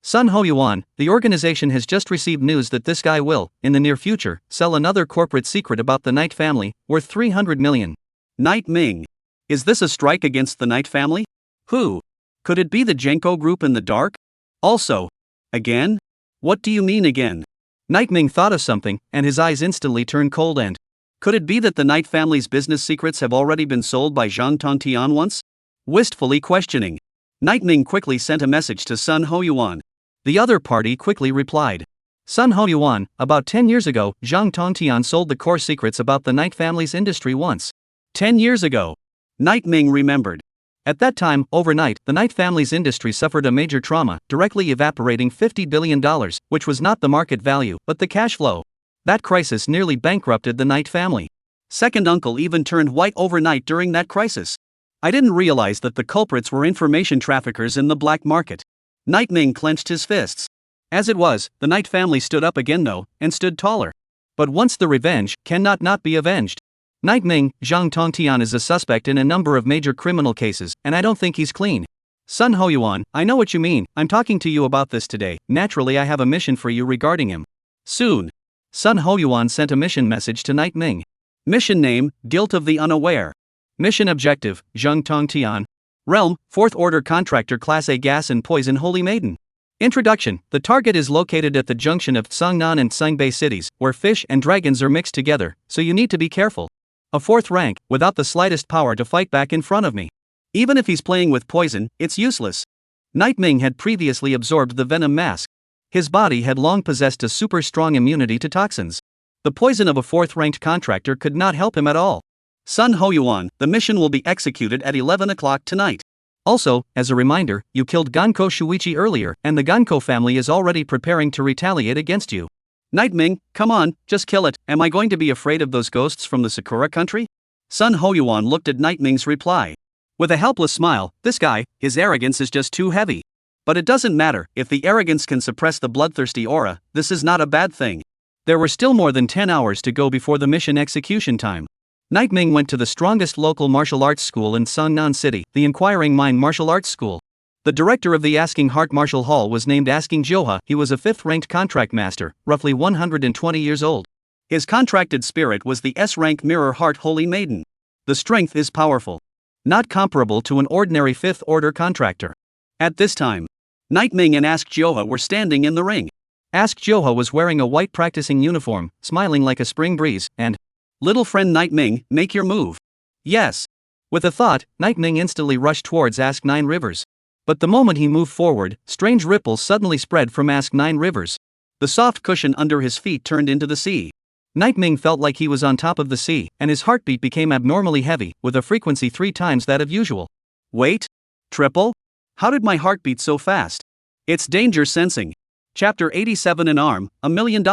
S2: Sun Hoyuan, the organization has just received news that this guy will, in the near future, sell another corporate secret about the Knight family, worth 300 million. Night Ming. Is this a strike against the Knight family? Who? Could it be the Genko group in the dark? Also, again? What do you mean again? Night Ming thought of something, and his eyes instantly turned cold and. Could it be that the Knight family's business secrets have already been sold by Zhang Tongtian once? Wistfully questioning, Night Ming quickly sent a message to Sun Hoyuan. The other party quickly replied. Sun Hoyuan, about 10 years ago, Zhang Tongtian sold the core secrets about the Knight family's industry once. 10 years ago. Night Ming remembered. At that time, overnight, the Knight family's industry suffered a major trauma, directly evaporating $50 billion, which was not the market value, but the cash flow. That crisis nearly bankrupted the Knight family. Second uncle even turned white overnight during that crisis. I didn't realize that the culprits were information traffickers in the black market. Night Ming clenched his fists. As it was, the Knight family stood up again though, and stood taller. But once the revenge cannot not be avenged. Night Ming, Zhang Tongtian is a suspect in a number of major criminal cases, and I don't think he's clean. Sun Hoyuan, I know what you mean, I'm talking to you about this today, naturally I have a mission for you regarding him. Soon. Sun Hoyuan sent a mission message to Night Ming. Mission name, Guilt of the Unaware. Mission objective, Zheng Tongtian. Realm, 4th Order Contractor Class A Gas and Poison Holy Maiden. Introduction, the target is located at the junction of Sangnan and Sangbei cities, where fish and dragons are mixed together, so you need to be careful. A 4th rank, without the slightest power to fight back in front of me. Even if he's playing with poison, it's useless. Night Ming had previously absorbed the venom mask. His body had long possessed a super strong immunity to toxins. The poison of a 4th ranked contractor could not help him at all. Sun Hoyuan, the mission will be executed at 11 o'clock tonight. Also, as a reminder, you killed Ganko Shuichi earlier, and the Ganko family is already preparing to retaliate against you. Night Ming, come on, just kill it. Am I going to be afraid of those ghosts from the Sakura country? Sun Hoyuan looked at Night Ming's reply. With a helpless smile, this guy, his arrogance is just too heavy. But it doesn't matter, if the arrogance can suppress the bloodthirsty aura, this is not a bad thing. There were still more than 10 hours to go before the mission execution time. Night Ming went to the strongest local martial arts school in Sungnan City, the Inquiring Mind Martial Arts School. The director of the Asking Heart Martial Hall was named Asking Johha. He was a 5th-ranked contract master, roughly 120 years old. His contracted spirit was the S-rank Mirror Heart Holy Maiden. The strength is powerful. Not comparable to an ordinary 5th-order contractor. At this time, Night Ming and Ask Johha were standing in the ring. Ask Johha was wearing a white practicing uniform, smiling like a spring breeze, and, "Little friend Night Ming, make your move." "Yes." With a thought, Night Ming instantly rushed towards Ask Nine Rivers. But the moment he moved forward, strange ripples suddenly spread from Ask Nine Rivers. The soft cushion under his feet turned into the sea. Night Ming felt like he was on top of the sea, and his heartbeat became abnormally heavy, with a frequency 3 times that of usual. Wait? Triple? How did my heart beat so fast? It's danger sensing. Chapter 87. An arm, $1 million.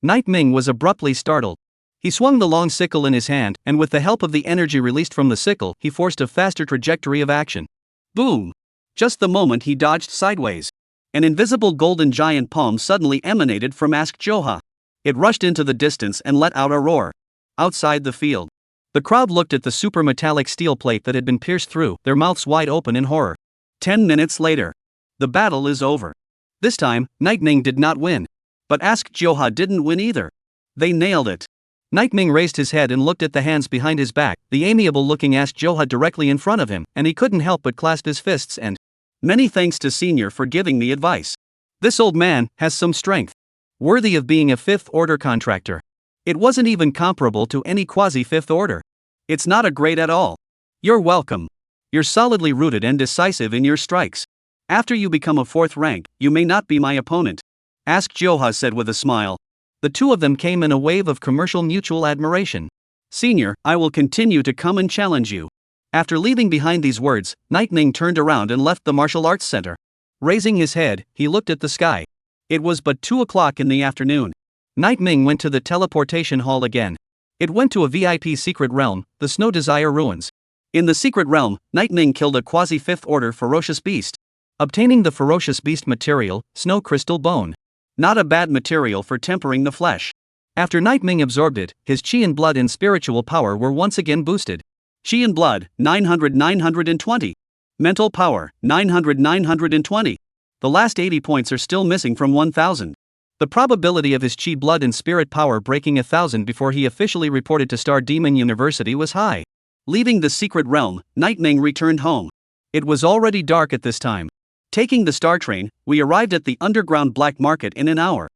S2: Night Ming was abruptly startled. He swung the long sickle in his hand, and with the help of the energy released from the sickle, he forced a faster trajectory of action. Boom! Just the moment he dodged sideways, an invisible golden giant palm suddenly emanated from Ask Johha. It rushed into the distance and let out a roar. Outside the field, the crowd looked at the super metallic steel plate that had been pierced through, their mouths wide open in horror. 10 minutes later, the battle is over. This time, Night Ming did not win. But Ask Johha didn't win either. They nailed it. Night Ming raised his head and looked at the hands behind his back, the amiable-looking Ask Johha directly in front of him, and he couldn't help but clasp his fists and, "Many thanks to Senior for giving me advice. This old man has some strength. Worthy of being a 5th-order contractor. It wasn't even comparable to any quasi-5th order. It's not a grade at all. You're welcome. You're solidly rooted and decisive in your strikes. After you become a 4th rank, you may not be my opponent," Ask Johha said with a smile. The two of them came in a wave of commercial mutual admiration. "Senior, I will continue to come and challenge you." After leaving behind these words, Night Ming turned around and left the martial arts center. Raising his head, he looked at the sky. It was but 2 o'clock in the afternoon. Night Ming went to the teleportation hall again. It went to a VIP secret realm, the Snow Desire Ruins. In the secret realm, Night Ming killed a quasi-5th order ferocious beast, obtaining the ferocious beast material, Snow Crystal Bone. Not a bad material for tempering the flesh. After Night Ming absorbed it, his chi and blood and spiritual power were once again boosted. Chi and blood, 900-920. Mental power, 900-920. The last 80 points are still missing from 1000. The probability of his chi, blood and spirit power breaking 1000 before he officially reported to Star Demon University was high. Leaving the secret realm, Night Ming returned home. It was already dark at this time. Taking the Star Train, we arrived at the underground black market in an hour.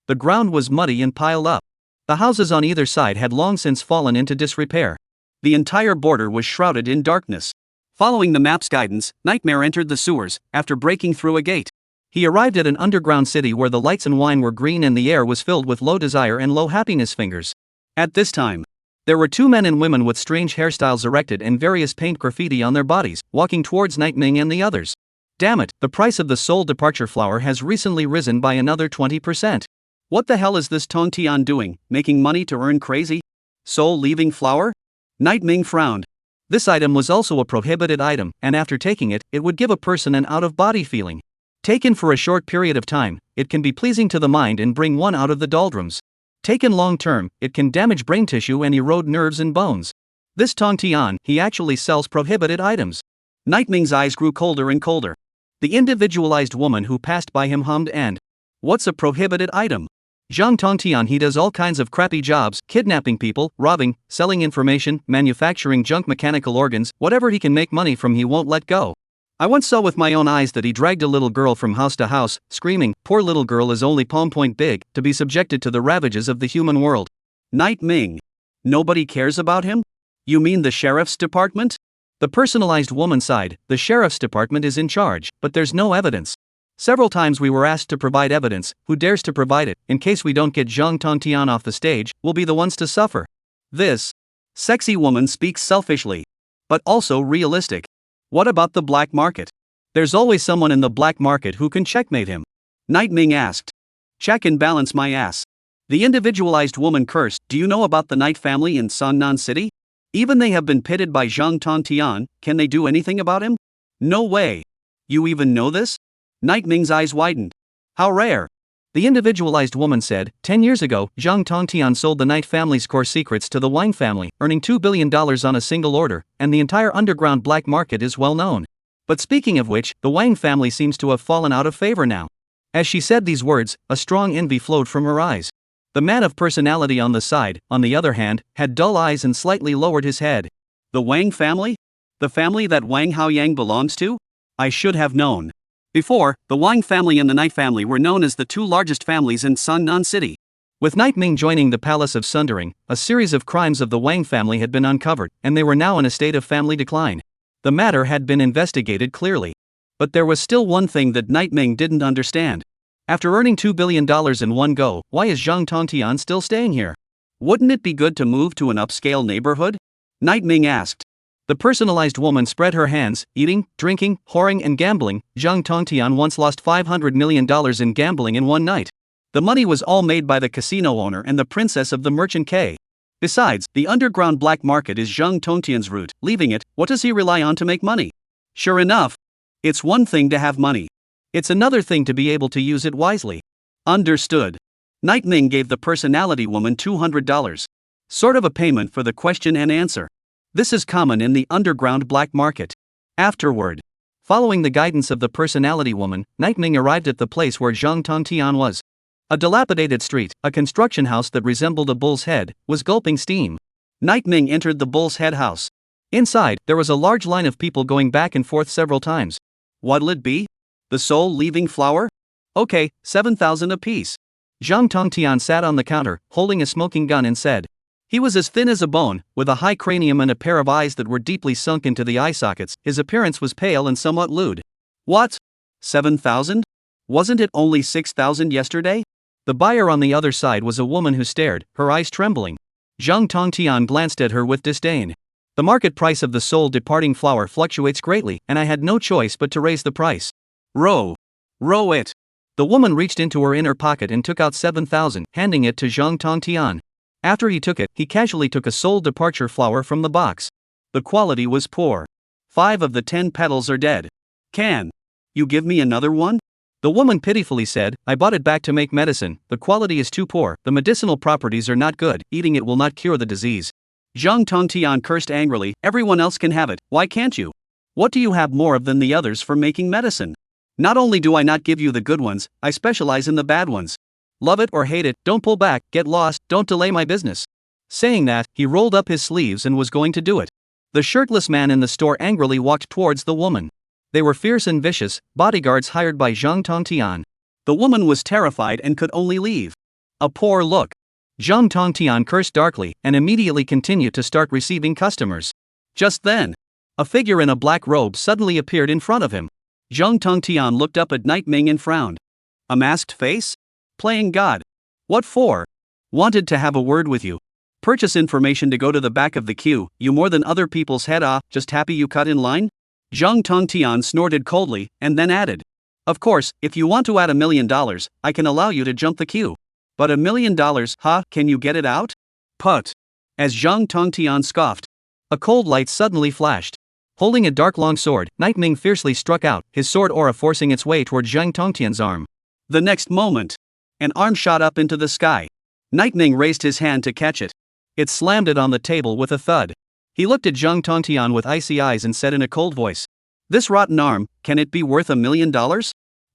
S2: The ground was muddy and piled up. The houses on either side had long since fallen into disrepair. The entire border was shrouded in darkness. Following the map's guidance, Nightmare entered the sewers, after breaking through a gate. He arrived at an underground city where the lights and wine were green and the air was filled with low desire and low happiness fingers. At this time, there were 2 men and women with strange hairstyles erected and various paint graffiti on their bodies, walking towards Night Ming and the others. Damn it, the price of the soul departure flower has recently risen by another 20%. What the hell is this Tong Tian doing, making money to earn crazy? Soul leaving flower? Night Ming frowned. This item was also a prohibited item, and after taking it, it would give a person an out-of-body feeling. Taken for a short period of time, it can be pleasing to the mind and bring one out of the doldrums. Taken long-term, it can damage brain tissue and erode nerves and bones. This Tong Tian, he actually sells prohibited items. Night Ming's eyes grew colder and colder. The individualized woman who passed by him hummed and, "What's a prohibited item?" Zhang Tongtian, he does all kinds of crappy jobs, kidnapping people, robbing, selling information, manufacturing junk mechanical organs, whatever he can make money from he won't let go. I once saw with my own eyes that he dragged a little girl from house to house, screaming, "Poor little girl is only palm point big," to be subjected to the ravages of the human world. Night Ming. Nobody cares about him? You mean the sheriff's department? The personalized woman sighed. The sheriff's department is in charge, but there's no evidence. Several times we were asked to provide evidence. Who dares to provide it? In case we don't get Zhang Tongtian off the stage, we'll be the ones to suffer. This sexy woman speaks selfishly, but also realistic. What about the black market? There's always someone in the black market who can checkmate him. Night Ming asked. Check and balance my ass. The individualized woman cursed. Do you know about the Knight family in Songnan City? Even they have been pitted by Zhang Tongtian, can they do anything about him? No way. You even know this? Night Ming's eyes widened. How rare.
S1: The individualized woman said, 10 years ago, Zhang Tongtian sold the Knight family's core secrets to the Wang family, earning $2 billion on a single order, and the entire underground black market is well known. But speaking of which, the Wang family seems to have fallen out of favor now. As she said these words, a strong envy flowed from her eyes. The man of personality on the side, on the other hand, had dull eyes and slightly lowered his head.
S2: The Wang family? The family that Wang Haoyang belongs to? I should have known. Before, the Wang family and the Knight family were known as the two largest families in Sangnan City.
S1: With Night Ming joining the Palace of Sundering, a series of crimes of the Wang family had been uncovered, and they were now in a state of family decline. The matter had been investigated clearly. But there was still one thing that Night Ming didn't understand. After earning $2 billion in one go, why is Zhang Tongtian still staying here?
S2: Wouldn't it be good to move to an upscale neighborhood? Night Ming asked.
S1: The personalized woman spread her hands, eating, drinking, whoring and gambling. Zhang Tongtian once lost $500 million in gambling in one night. The money was all made by the casino owner and the princess of the merchant K. Besides, the underground black market is Zhang Tongtian's route. Leaving it, what does he rely on to make money?
S2: Sure enough. It's one thing to have money.
S1: It's another thing to be able to use it wisely.
S2: Understood. Night Ming gave the personality woman $200. Sort of a payment for the question and answer. This is common in the underground black market. Afterward,
S1: following the guidance of the personality woman, Night Ming arrived at the place where Zhang Tongtian was. A dilapidated street, a construction house that resembled a bull's head, was gulping steam.
S2: Night Ming entered the bull's head house.
S1: Inside, there was a large line of people going back and forth several times.
S2: What'll it be? The soul leaving flower?
S1: Okay, 7,000 apiece. Zhang Tongtian sat on the counter, holding a smoking gun and said. He was as thin as a bone, with a high cranium and a pair of eyes that were deeply sunk into the eye sockets. His appearance was pale and somewhat lewd.
S2: What? 7,000? Wasn't it only 6,000 yesterday?
S1: The buyer on the other side was a woman who stared, her eyes trembling. Zhang Tongtian glanced at her with disdain. The market price of the soul-departing flower fluctuates greatly, and I had no choice but to raise the price.
S2: Row it.
S1: The woman reached into her inner pocket and took out 7,000, handing it to Zhang Tongtian. After he took it, he casually took a soul departure flower from the box.
S2: The quality was poor. 5 of the 10 petals are dead. Can you give me another one?
S1: The woman pitifully said, I bought it back to make medicine. The quality is too poor, the medicinal properties are not good, eating it will not cure the disease.
S2: Zhang Tongtian cursed angrily, everyone else can have it, why can't you? What do you have more of than the others for making medicine? Not only do I not give you the good ones, I specialize in the bad ones.
S1: Love it or hate it, don't pull back, get lost, don't delay my business. Saying that, he rolled up his sleeves and was going to do it. The shirtless man in the store angrily walked towards the woman. They were fierce and vicious, bodyguards hired by Zhang Tongtian.
S2: The woman was terrified and could only leave. A poor look.
S1: Zhang Tongtian cursed darkly and immediately continued to start receiving customers. Just then, a figure in a black robe suddenly appeared in front of him.
S2: Zhang Tongtian looked up at Night Ming and frowned. A masked face? Playing God. What for? Wanted to have a word with you. Purchase information to go to the back of the queue, you more than other people's head off, just happy you cut in line? Zhang Tongtian snorted coldly, and then added. Of course, if you want to add $1 million, I can allow you to jump the queue. But $1 million, huh, can you get it out? Put. As Zhang Tongtian scoffed.
S1: A cold light suddenly flashed. Holding a dark long sword, Night Ming fiercely struck out, his sword aura forcing its way toward Zhang Tongtian's arm.
S2: The next moment, an arm shot up into the sky. Night Ming raised his hand to catch it.
S1: It slammed it on the table with a thud. He looked at Zhang Tongtian with icy eyes and said in a cold voice, This rotten arm, can it be worth $1 million?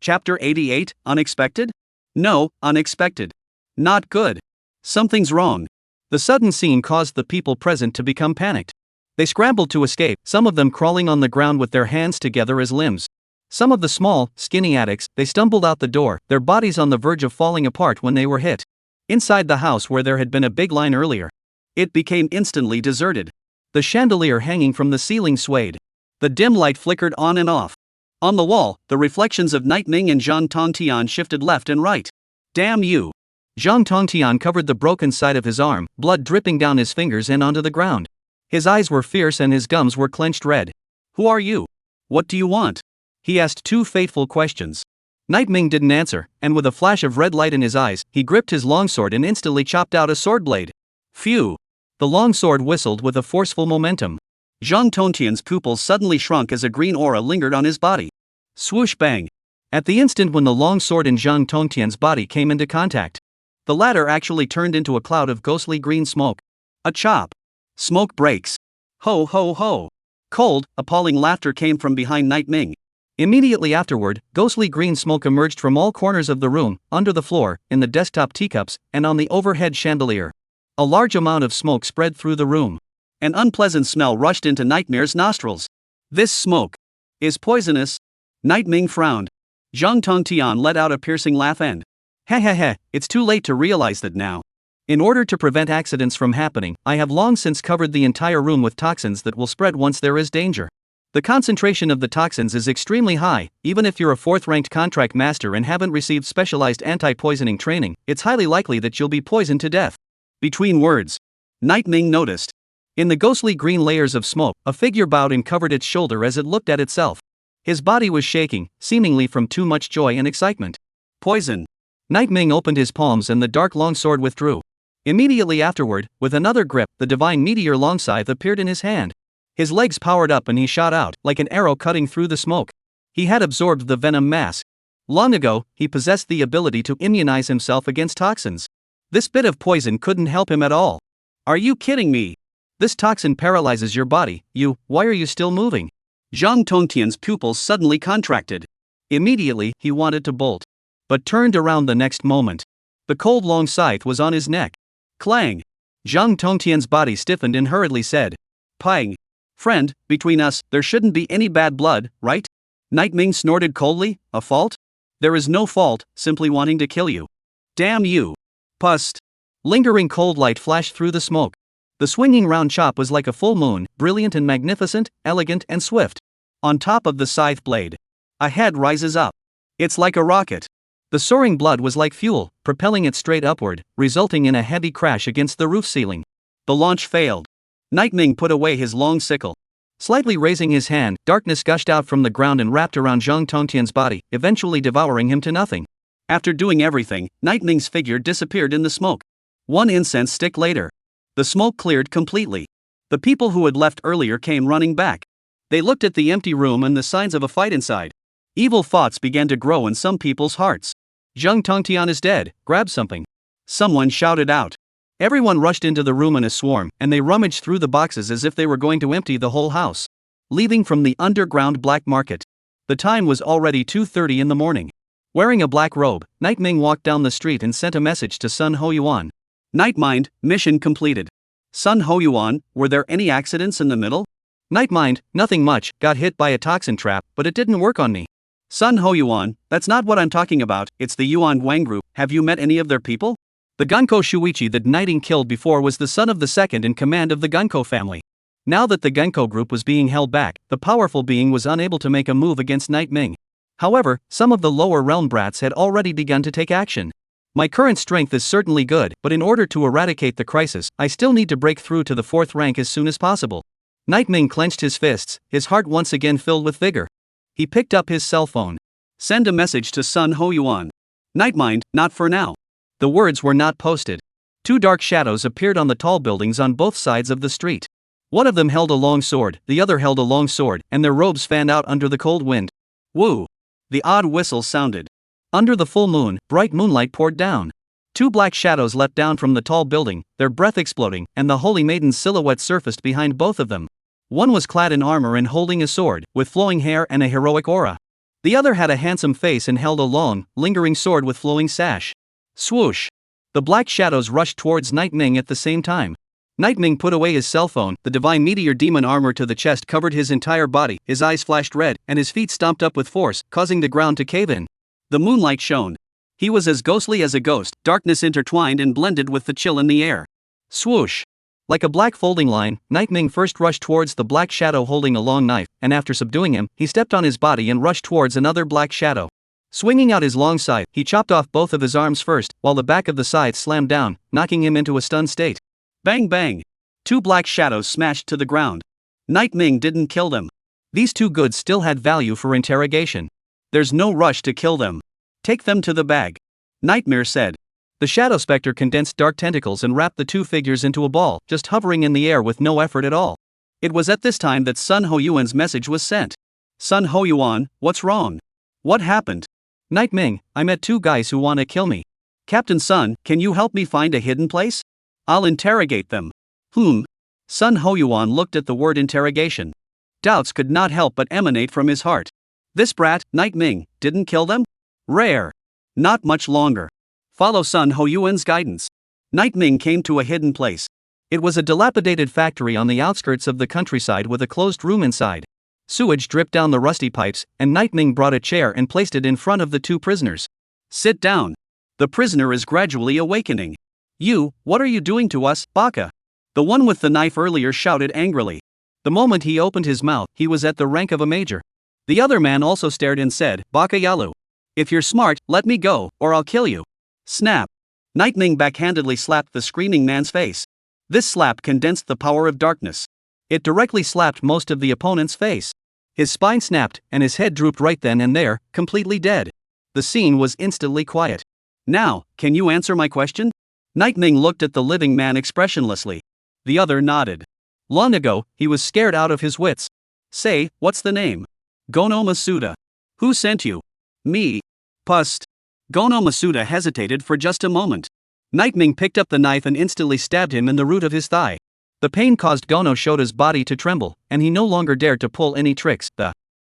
S1: Chapter 88, Unexpected? No, unexpected. Not good. Something's wrong. The sudden scene caused the people present to become panicked. They scrambled to escape, some of them crawling on the ground with their hands together as limbs. Some of the small, skinny addicts, they stumbled out the door, their bodies on the verge of falling apart when they were hit. Inside the house where there had been a big line earlier, it became instantly deserted. The chandelier hanging from the ceiling swayed. The dim light flickered on and off. On the wall, the reflections of Night Ming and Zhang Tongtian shifted left and right. Damn you! Zhang Tongtian covered the broken side of his arm, blood dripping down his fingers and onto the ground. His eyes were fierce and his gums were clenched red. Who are you? What do you want? He asked 2 fateful questions. Night Ming didn't answer, and with a flash of red light in his eyes, he gripped his longsword and instantly chopped out a sword blade. Phew! The long sword whistled with a forceful momentum.
S2: Zhang Tongtian's pupils suddenly shrunk as a green aura lingered on his body. Swoosh bang.
S1: At the instant when the long sword in Zhang Tongtian's body came into contact,
S2: the latter actually turned into a cloud of ghostly green smoke. A chop. Smoke breaks. Ho ho ho. Cold, appalling laughter came from behind Night Ming.
S1: Immediately afterward, ghostly green smoke emerged from all corners of the room, under the floor, in the desktop teacups, and on the overhead chandelier. A large amount of smoke spread through the room.
S2: An unpleasant smell rushed into Nightmare's nostrils. This smoke is poisonous. Night Ming frowned. Zhang Tongtian let out a piercing laugh and,
S1: "Heh, it's too late to realize that now. In order to prevent accidents from happening, I have long since covered the entire room with toxins that will spread once there is danger. The concentration of the toxins is extremely high. Even if you're a 4th-ranked contract master and haven't received specialized anti-poisoning training, it's highly likely that you'll be poisoned to death."
S2: Between words, Night Ming noticed.
S1: In the ghostly green layers of smoke, a figure bowed and covered its shoulder as it looked at itself. His body was shaking, seemingly from too much joy and excitement.
S2: Poison.
S1: Night Ming opened his palms and the dark longsword withdrew. Immediately afterward, with another grip, the divine meteor longscythe appeared in his hand. His legs powered up and he shot out, like an arrow cutting through the smoke. He had absorbed the venom mass. Long ago, he possessed the ability to immunize himself against toxins. This bit of poison couldn't help him at all.
S2: Are you kidding me?
S1: This toxin paralyzes your body. Why are you still moving?
S2: Zhang Tongtian's pupils suddenly contracted.
S1: Immediately, he wanted to bolt, but turned around the next moment. The cold long scythe was on his neck.
S2: Clang!
S1: Zhang Tongtian's body stiffened and hurriedly said,
S2: "Pang. Friend, between us, there shouldn't be any bad blood, right?" Night Ming snorted coldly. "A fault? There is no fault, simply wanting to kill you." "Damn you." Pust.
S1: Lingering cold light flashed through the smoke. The swinging round chop was like a full moon, brilliant and magnificent, elegant and swift.
S2: On top of the scythe blade, a head rises up. It's like a rocket.
S1: The soaring blood was like fuel, propelling it straight upward, resulting in a heavy crash against the roof ceiling.
S2: The launch failed. Night Ming put away his long sickle.
S1: Slightly raising his hand, darkness gushed out from the ground and wrapped around Zhang Tongtian's body, eventually devouring him to nothing.
S2: After doing everything, Night Ming's figure disappeared in the smoke. One incense stick later, the smoke cleared completely. The people who had left earlier came running back. They looked at the empty room and the signs of a fight inside. Evil thoughts began to grow in some people's hearts.
S1: Zhang Tongtian is dead, grab something.
S2: Someone shouted out.
S1: Everyone rushed into the room in a swarm, and they rummaged through the boxes as if they were going to empty the whole house. Leaving from the underground black market. The time was already 2:30 in the morning. Wearing a black robe, Night Ming walked down the street and sent a message to Sun Hoyuan.
S2: Night Mind, mission completed. Sun Hoyuan, were there any accidents in the middle?
S1: Night Mind, nothing much, got hit by a toxin trap, but it didn't work on me.
S2: Sun Hoyuan, that's not what I'm talking about, it's the Yuan Guang group. Have you met any of their people?
S1: The Gunko Shuichi that Knighting killed before was the son of the second in command of the Gunko family. Now that the Gunko group was being held back, the powerful being was unable to make a move against Night Ming. However, some of the lower realm brats had already begun to take action. My current strength is certainly good, but in order to eradicate the crisis, I still need to break through to the 4th rank as soon as possible. Night Ming clenched his fists, his heart once again filled with vigor. He picked up his cell phone.
S2: Send a message to Sun Hoyuan. Night Mind, not for now.
S1: The words were not posted. 2 dark shadows appeared on the tall buildings on both sides of the street. One of them held a long sword, the other held a long sword, and their robes fanned out under the cold wind.
S2: Woo! The odd whistle sounded.
S1: Under the full moon, bright moonlight poured down. 2 black shadows leapt down from the tall building, their breath exploding, and the Holy Maiden's silhouette surfaced behind both of them. One was clad in armor and holding a sword, with flowing hair and a heroic aura. The other had a handsome face and held a long, lingering sword with flowing sash. Swoosh! The black shadows rushed towards Night Ming at the same time. Night Ming put away his cell phone, the divine meteor demon armor to the chest covered his entire body, his eyes flashed red, and his feet stomped up with force, causing the ground to cave in.
S2: The moonlight shone. He was as ghostly as a ghost, darkness intertwined and blended with the chill in the air.
S1: Swoosh! Like a black folding line, Night Ming first rushed towards the black shadow holding a long knife, and after subduing him, he stepped on his body and rushed towards another black shadow. Swinging out his long scythe, he chopped off both of his arms first, while the back of the scythe slammed down, knocking him into a stunned state.
S2: Bang bang! 2 black shadows smashed to the ground. Night Ming didn't kill them.
S1: These 2 goods still had value for interrogation.
S2: There's no rush to kill them. Take them to the bag. Nightmare said.
S1: The shadow specter condensed dark tentacles and wrapped the two figures into a ball, just hovering in the air with no effort at all. It was at this time that Sun Hoyuan's message was sent. Sun Hoyuan, what's wrong? What happened? Night Ming, I met two guys who want to kill me. Captain Sun, can you help me find a hidden place? I'll interrogate them. Sun Hoyuan looked at the word interrogation. Doubts could not help but emanate from his heart. This brat, Night Ming, didn't kill them? Rare. Not much longer. Follow Sun Hoyuan's guidance. Night Ming came to a hidden place. It was a dilapidated factory on the outskirts of the countryside with a closed room inside. Sewage dripped down the rusty pipes, and Night Ming brought a chair and placed it in front of the two prisoners. Sit down. The prisoner is gradually awakening. You, what are you doing to us, Baka? The one with the knife earlier shouted angrily. The moment he opened his mouth, he was at the rank of a major. The other man also stared and said, Baka Yalu. If you're smart, let me go, or I'll kill you. Snap. Night Ming backhandedly slapped the screaming man's face. This slap condensed the power of darkness. It directly slapped most of the opponent's face. His spine snapped, and his head drooped right then and there, completely dead. The scene was instantly quiet. Now, can you answer my question? Night Ming looked at the living man expressionlessly. The other nodded. Long ago, he was scared out of his wits. Say, what's the name? Gono Masuda. Who sent you? Me. Pust. Gono Masuda hesitated for just a moment. Night Ming picked up the knife and instantly stabbed him in the root of his thigh. The pain caused Gono Shota's body to tremble, and he no longer dared to pull any tricks.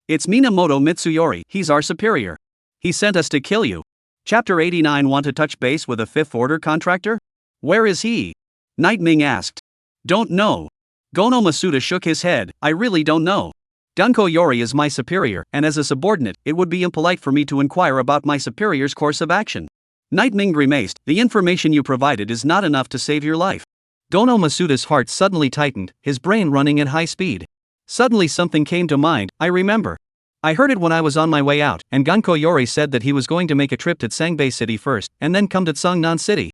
S1: It's Minamoto Mitsuyori, he's our superior. He sent us to kill you. Chapter 89. Want to touch base with a fifth order contractor? Where is he? Night Ming asked. Don't know. Gono Masuda shook his head, I really don't know. Danko Yori is my superior, and as a subordinate, it would be impolite for me to inquire about my superior's course of action. Night Ming grimaced, the information you provided is not enough to save your life. Gono Masuda's heart suddenly tightened, his brain running at high speed. Suddenly something came to mind, I remember. I heard it when I was on my way out, and Ganko Yori said that he was going to make a trip to Sangbei City first, and then come to Seongnan City.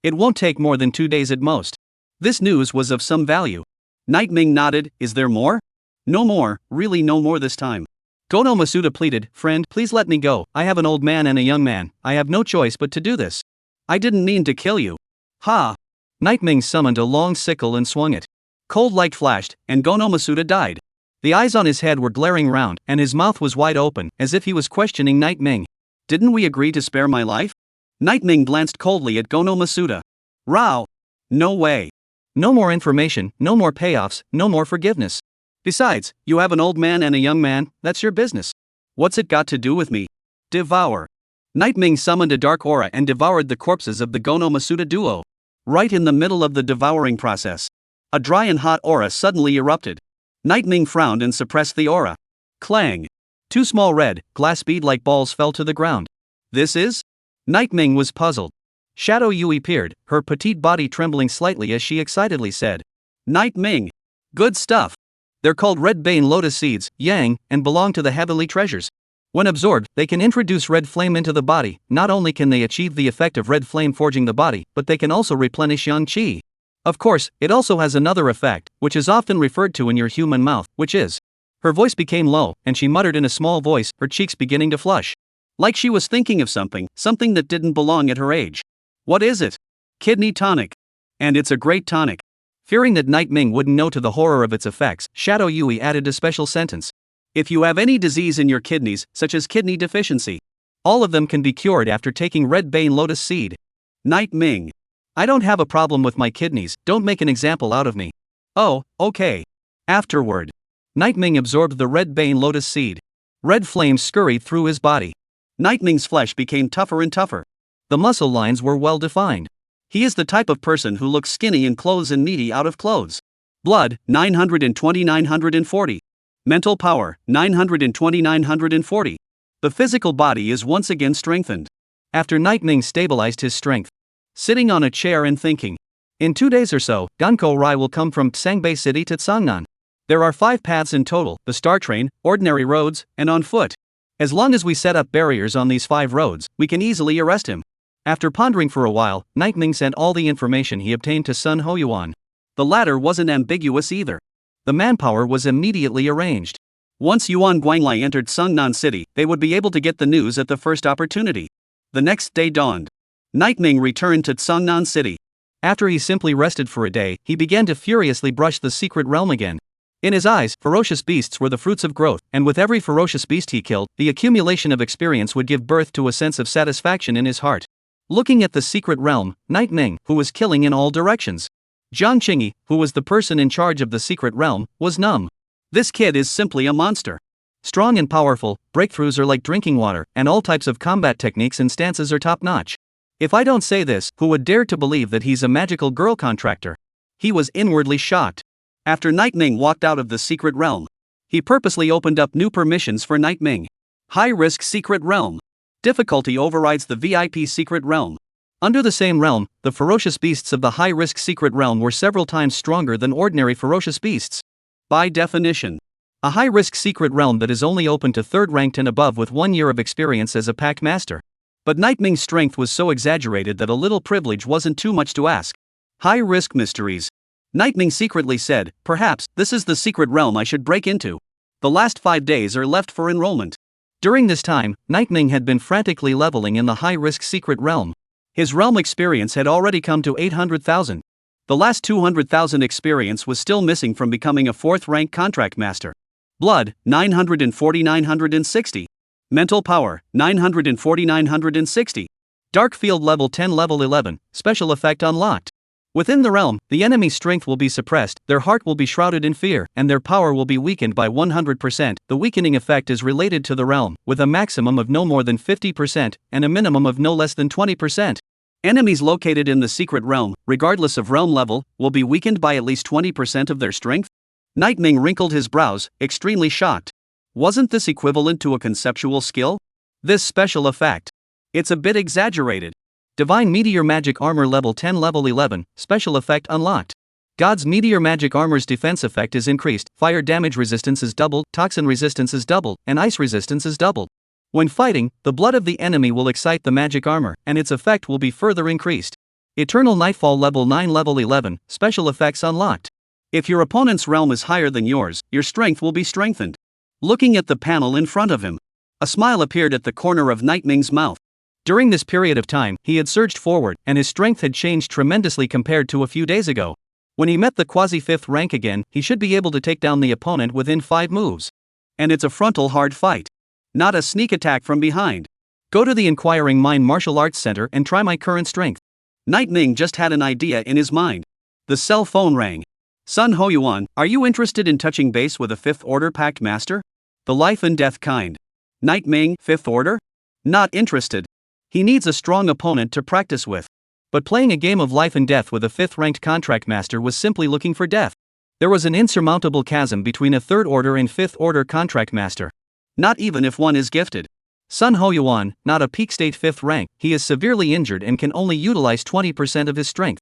S1: It won't take more than 2 days at most. This news was of some value. Night Ming nodded, is there more? No more, really no more this time. Gono Masuda pleaded, friend, please let me go, I have an old man and a young man, I have no choice but to do this. I didn't mean to kill you. Ha! Night Ming summoned a long sickle and swung it. Cold light flashed, and Gono Masuda died. The eyes on his head were glaring round, and his mouth was wide open, as if he was questioning Night Ming. Didn't we agree to spare my life? Night Ming glanced coldly at Gono Masuda. Rao! No way. No more information, no more payoffs, no more forgiveness. Besides, you have an old man and a young man, that's your business. What's it got to do with me? Devour. Night Ming summoned a dark aura and devoured the corpses of the Gono Masuda duo. Right in the middle of the devouring process, a dry and hot aura suddenly erupted. Night Ming frowned and suppressed the aura. Clang! 2 small red, glass bead-like balls fell to the ground. This is? Night Ming was puzzled. Shadow Yui peered, her petite body trembling slightly as she excitedly said. Night Ming! Good stuff! They're called red bane lotus seeds, yang, and belong to the heavenly treasures. When absorbed, they can introduce red flame into the body. Not only can they achieve the effect of red flame forging the body, but they can also replenish yang qi. Of course, it also has another effect, which is often referred to in your human mouth, which is. Her voice became low, and she muttered in a small voice, her cheeks beginning to flush. Like she was thinking of something that didn't belong at her age. What is it? Kidney tonic. And it's a great tonic. Fearing that Night Ming wouldn't know to the horror of its effects, Shadow Yui added a special sentence. If you have any disease in your kidneys, such as kidney deficiency, all of them can be cured after taking red bane lotus seed. Night Ming. I don't have a problem with my kidneys, don't make an example out of me. Oh, okay. Afterward. Night Ming absorbed the red bane lotus seed. Red flames scurried through his body. Night Ming's flesh became tougher and tougher. The muscle lines were well defined. He is the type of person who looks skinny in clothes and meaty out of clothes. Blood, 920-940. Mental power, 920-940. The physical body is once again strengthened. After Night Ming stabilized his strength. Sitting on a chair and thinking. In 2 days or so, Ganko Rai will come from Sangbei City to Seongnan. There are 5 paths in total, the star train, ordinary roads, and on foot. As long as we set up barriers on these 5 roads, we can easily arrest him. After pondering for a while, Night Ming sent all the information he obtained to Sun Hoyuan. The latter wasn't ambiguous either. The manpower was immediately arranged. Once Yuan Guanglai entered Seongnan City, they would be able to get the news at the first opportunity. The next day dawned.
S2: Night Ming returned to Tsangnan City.
S1: After he simply rested for a day, he began to furiously brush the secret realm again. In his eyes, ferocious beasts were the fruits of growth, and with every ferocious beast he killed, the accumulation of experience would give birth to a sense of satisfaction in his heart. Looking at the secret realm, Night Ming, who was killing in all directions. Jiang Qingyi, who was the person in charge of the secret realm, was numb.
S2: This kid is simply a monster.
S1: Strong and powerful, breakthroughs are like drinking water, and all types of combat techniques and stances are top-notch. If I don't say this, who would dare to believe that he's a magical girl contractor? He was inwardly shocked.
S2: After Night Ming walked out of the secret realm, he purposely opened up new permissions for Night Ming. High-risk secret realm. Difficulty overrides the VIP secret realm.
S1: Under the same realm, the ferocious beasts of the high-risk secret realm were several times stronger than ordinary ferocious beasts.
S2: By definition,
S1: a high-risk secret realm that is only open to 3rd ranked and above with 1 year of experience as a pack master.
S2: But Night Ming's strength was so exaggerated that a little privilege wasn't too much to ask. High-risk mysteries. Night Ming secretly said, perhaps, this is the secret realm I should break into. The last 5 days are left for enrollment.
S1: During this time, Night Ming had been frantically leveling in the high-risk secret realm.
S2: His realm experience had already come to 800,000. The last 200,000 experience was still missing from becoming a 4th rank contract master. Blood, 940-960. Mental power, 940-960.
S1: Dark field level 10 level 11, special effect unlocked. Within the realm, the enemy's strength will be suppressed, their heart will be shrouded in fear, and their power will be weakened by 100%. The weakening effect is related to the realm, with a maximum of no more than 50% and a minimum of no less than 20%.
S2: Enemies located in the secret realm, regardless of realm level, will be weakened by at least 20% of their strength? Night Ming wrinkled his brows, extremely shocked. Wasn't this equivalent to a conceptual skill?
S1: This special effect.
S2: It's a bit exaggerated.
S1: Divine Meteor Magic Armor level 10 level 11, special effect unlocked. God's Meteor Magic Armor's defense effect is increased, fire damage resistance is doubled, toxin resistance is doubled, and ice resistance is doubled. When fighting, the blood of the enemy will excite the magic armor, and its effect will be further increased. Eternal Nightfall level 9 level 11, special effects unlocked.
S2: If your opponent's realm is higher than yours, your strength will be strengthened. Looking at the panel in front of him, a smile appeared at the corner of Night Ming's mouth.
S1: During this period of time, he had surged forward, and his strength had changed tremendously compared to a few days ago. When he met the quasi-5th rank again, he should be able to take down the opponent within 5 moves.
S2: And it's a frontal hard fight. Not a sneak attack from behind.
S1: Go to the Inquiring Mind Martial Arts Center and try my current strength.
S2: Night Ming just had an idea in his mind. The cell phone rang. Sun Hoyuan, are you interested in touching base with a 5th Order Pact Master? The life and death kind. Night Ming, 5th Order? Not interested. He needs a strong opponent to practice with.
S1: But playing a game of life and death with a 5th ranked contract master was simply looking for death. There was an insurmountable chasm between a 3rd Order and 5th Order contract master.
S2: Not even if one is gifted.
S1: Sun Hoyuan, not a peak state 5th rank, he is severely injured and can only utilize 20% of his strength.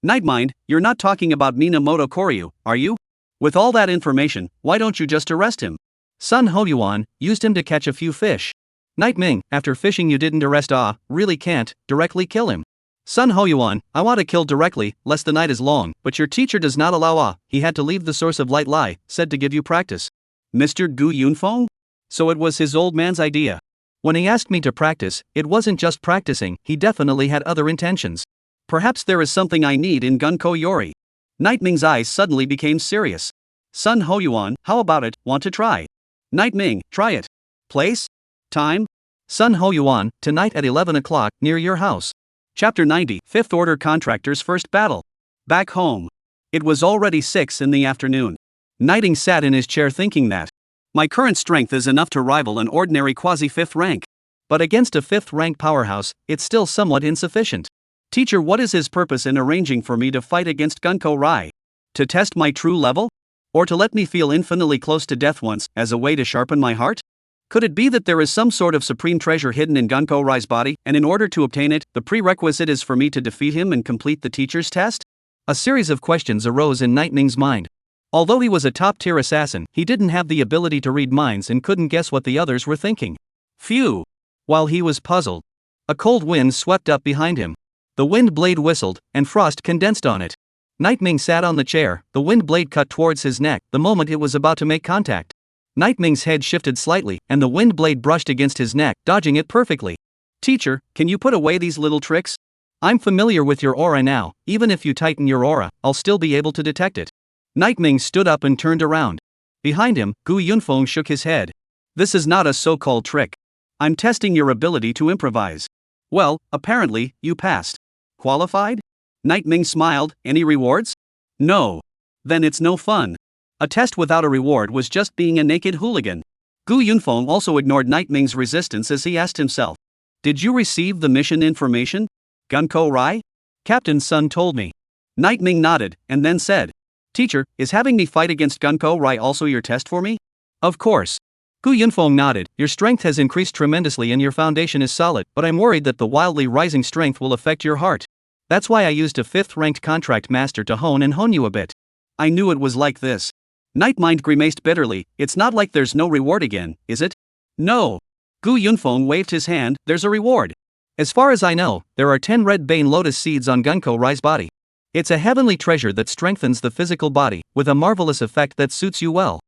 S2: Nightmind, you're not talking about Minamoto Koryu, are you? With all that information, why don't you just arrest him?
S1: Sun Hoyuan, used him to catch a few fish. Night Ming, after fishing you didn't arrest really can't, directly kill him. Sun Hoyuan, I want to kill directly, lest the night is long, but your teacher does not allow he had to leave the source of light lie, said to give you practice.
S2: Mr. Gu Yunfeng?
S1: So it was his old man's idea. When he asked me to practice, it wasn't just practicing, he definitely had other intentions.
S2: Perhaps there is something I need in Gunko Yori. Night Ming's eyes suddenly became serious. Sun Hoyuan, how about it, want to try? Night Ming, try it. Place? Time?
S1: Sun Hoyuan, tonight at 11 o'clock, near your house.
S2: Chapter 90, 5th Order Contractor's First Battle. Back home. It was already 6 in the afternoon.
S1: Night Ming sat in his chair thinking that
S2: my current strength is enough to rival an ordinary quasi-5th rank.
S1: But against a 5th rank powerhouse, it's still somewhat insufficient.
S2: Teacher, what is his purpose in arranging for me to fight against Gunko Rai? To test my true level? Or to let me feel infinitely close to death once, as a way to sharpen my heart? Could it be that there is some sort of supreme treasure hidden in Gunko Rai's body, and in order to obtain it, the prerequisite is for me to defeat him and complete the teacher's test?
S1: A series of questions arose in Night Ming's mind. Although he was a top-tier assassin, he didn't have the ability to read minds and couldn't guess what the others were thinking.
S2: Phew!
S1: While he was puzzled, a cold wind swept up behind him. The wind blade whistled, and frost condensed on it. Night Ming sat on the chair, the wind blade cut towards his neck the moment it was about to make contact. Night Ming's head shifted slightly, and the wind blade brushed against his neck, dodging it perfectly.
S2: Teacher, can you put away these little tricks?
S1: I'm familiar with your aura now, even if you tighten your aura, I'll still be able to detect it. Night Ming stood up and turned around. Behind him, Gu Yunfeng shook his head. This is not a so-called trick. I'm testing your ability to improvise. Well, apparently, you passed. Qualified? Night Ming smiled. Any rewards? No. Then it's no fun. A test without a reward was just being a naked hooligan. Gu Yunfeng also ignored Night Ming's resistance as he asked himself. Did you receive the mission information? Gunko Rai? Captain Sun told me. Night Ming nodded, and then said. Teacher, is having me fight against Gunko Rai also your test for me? Of course. Gu Yunfeng nodded. Your strength has increased tremendously and your foundation is solid, but I'm worried that the wildly rising strength will affect your heart. That's why I used a 5th-ranked contract master to hone you a bit. I knew it was like this. Night Mind grimaced bitterly. It's not like there's no reward again, is it? No. Gu Yunfeng waved his hand. There's a reward. As far as I know, there are 10 red bane lotus seeds on Gunko Rai's body. It's a heavenly treasure that strengthens the physical body, with a marvelous effect that suits you well.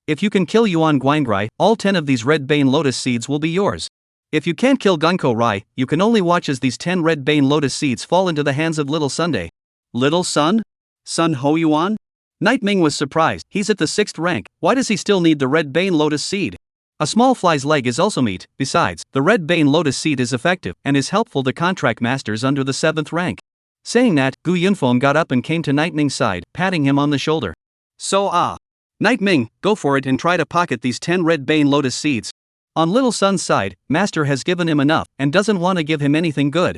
S1: If you can kill Yuan Guangrai, all 10 of these red bane lotus seeds will be yours. If you can't kill Gunko Rai, you can only watch as these 10 red bane lotus seeds fall into the hands of Little Sunday. Little Sun? Sun Ho Yuan? Night Ming was surprised. He's at the 6th rank, why does he still need the red bane lotus seed? A small fly's leg is also meat. Besides, the red bane lotus seed is effective, and is helpful to contract masters under the 7th rank. Saying that, Gu Yunfeng got up and came to Night Ming's side, patting him on the shoulder. Night Ming, go for it and try to pocket these 10 red bane lotus seeds. On Little Sun's side, Master has given him enough, and doesn't want to give him anything good.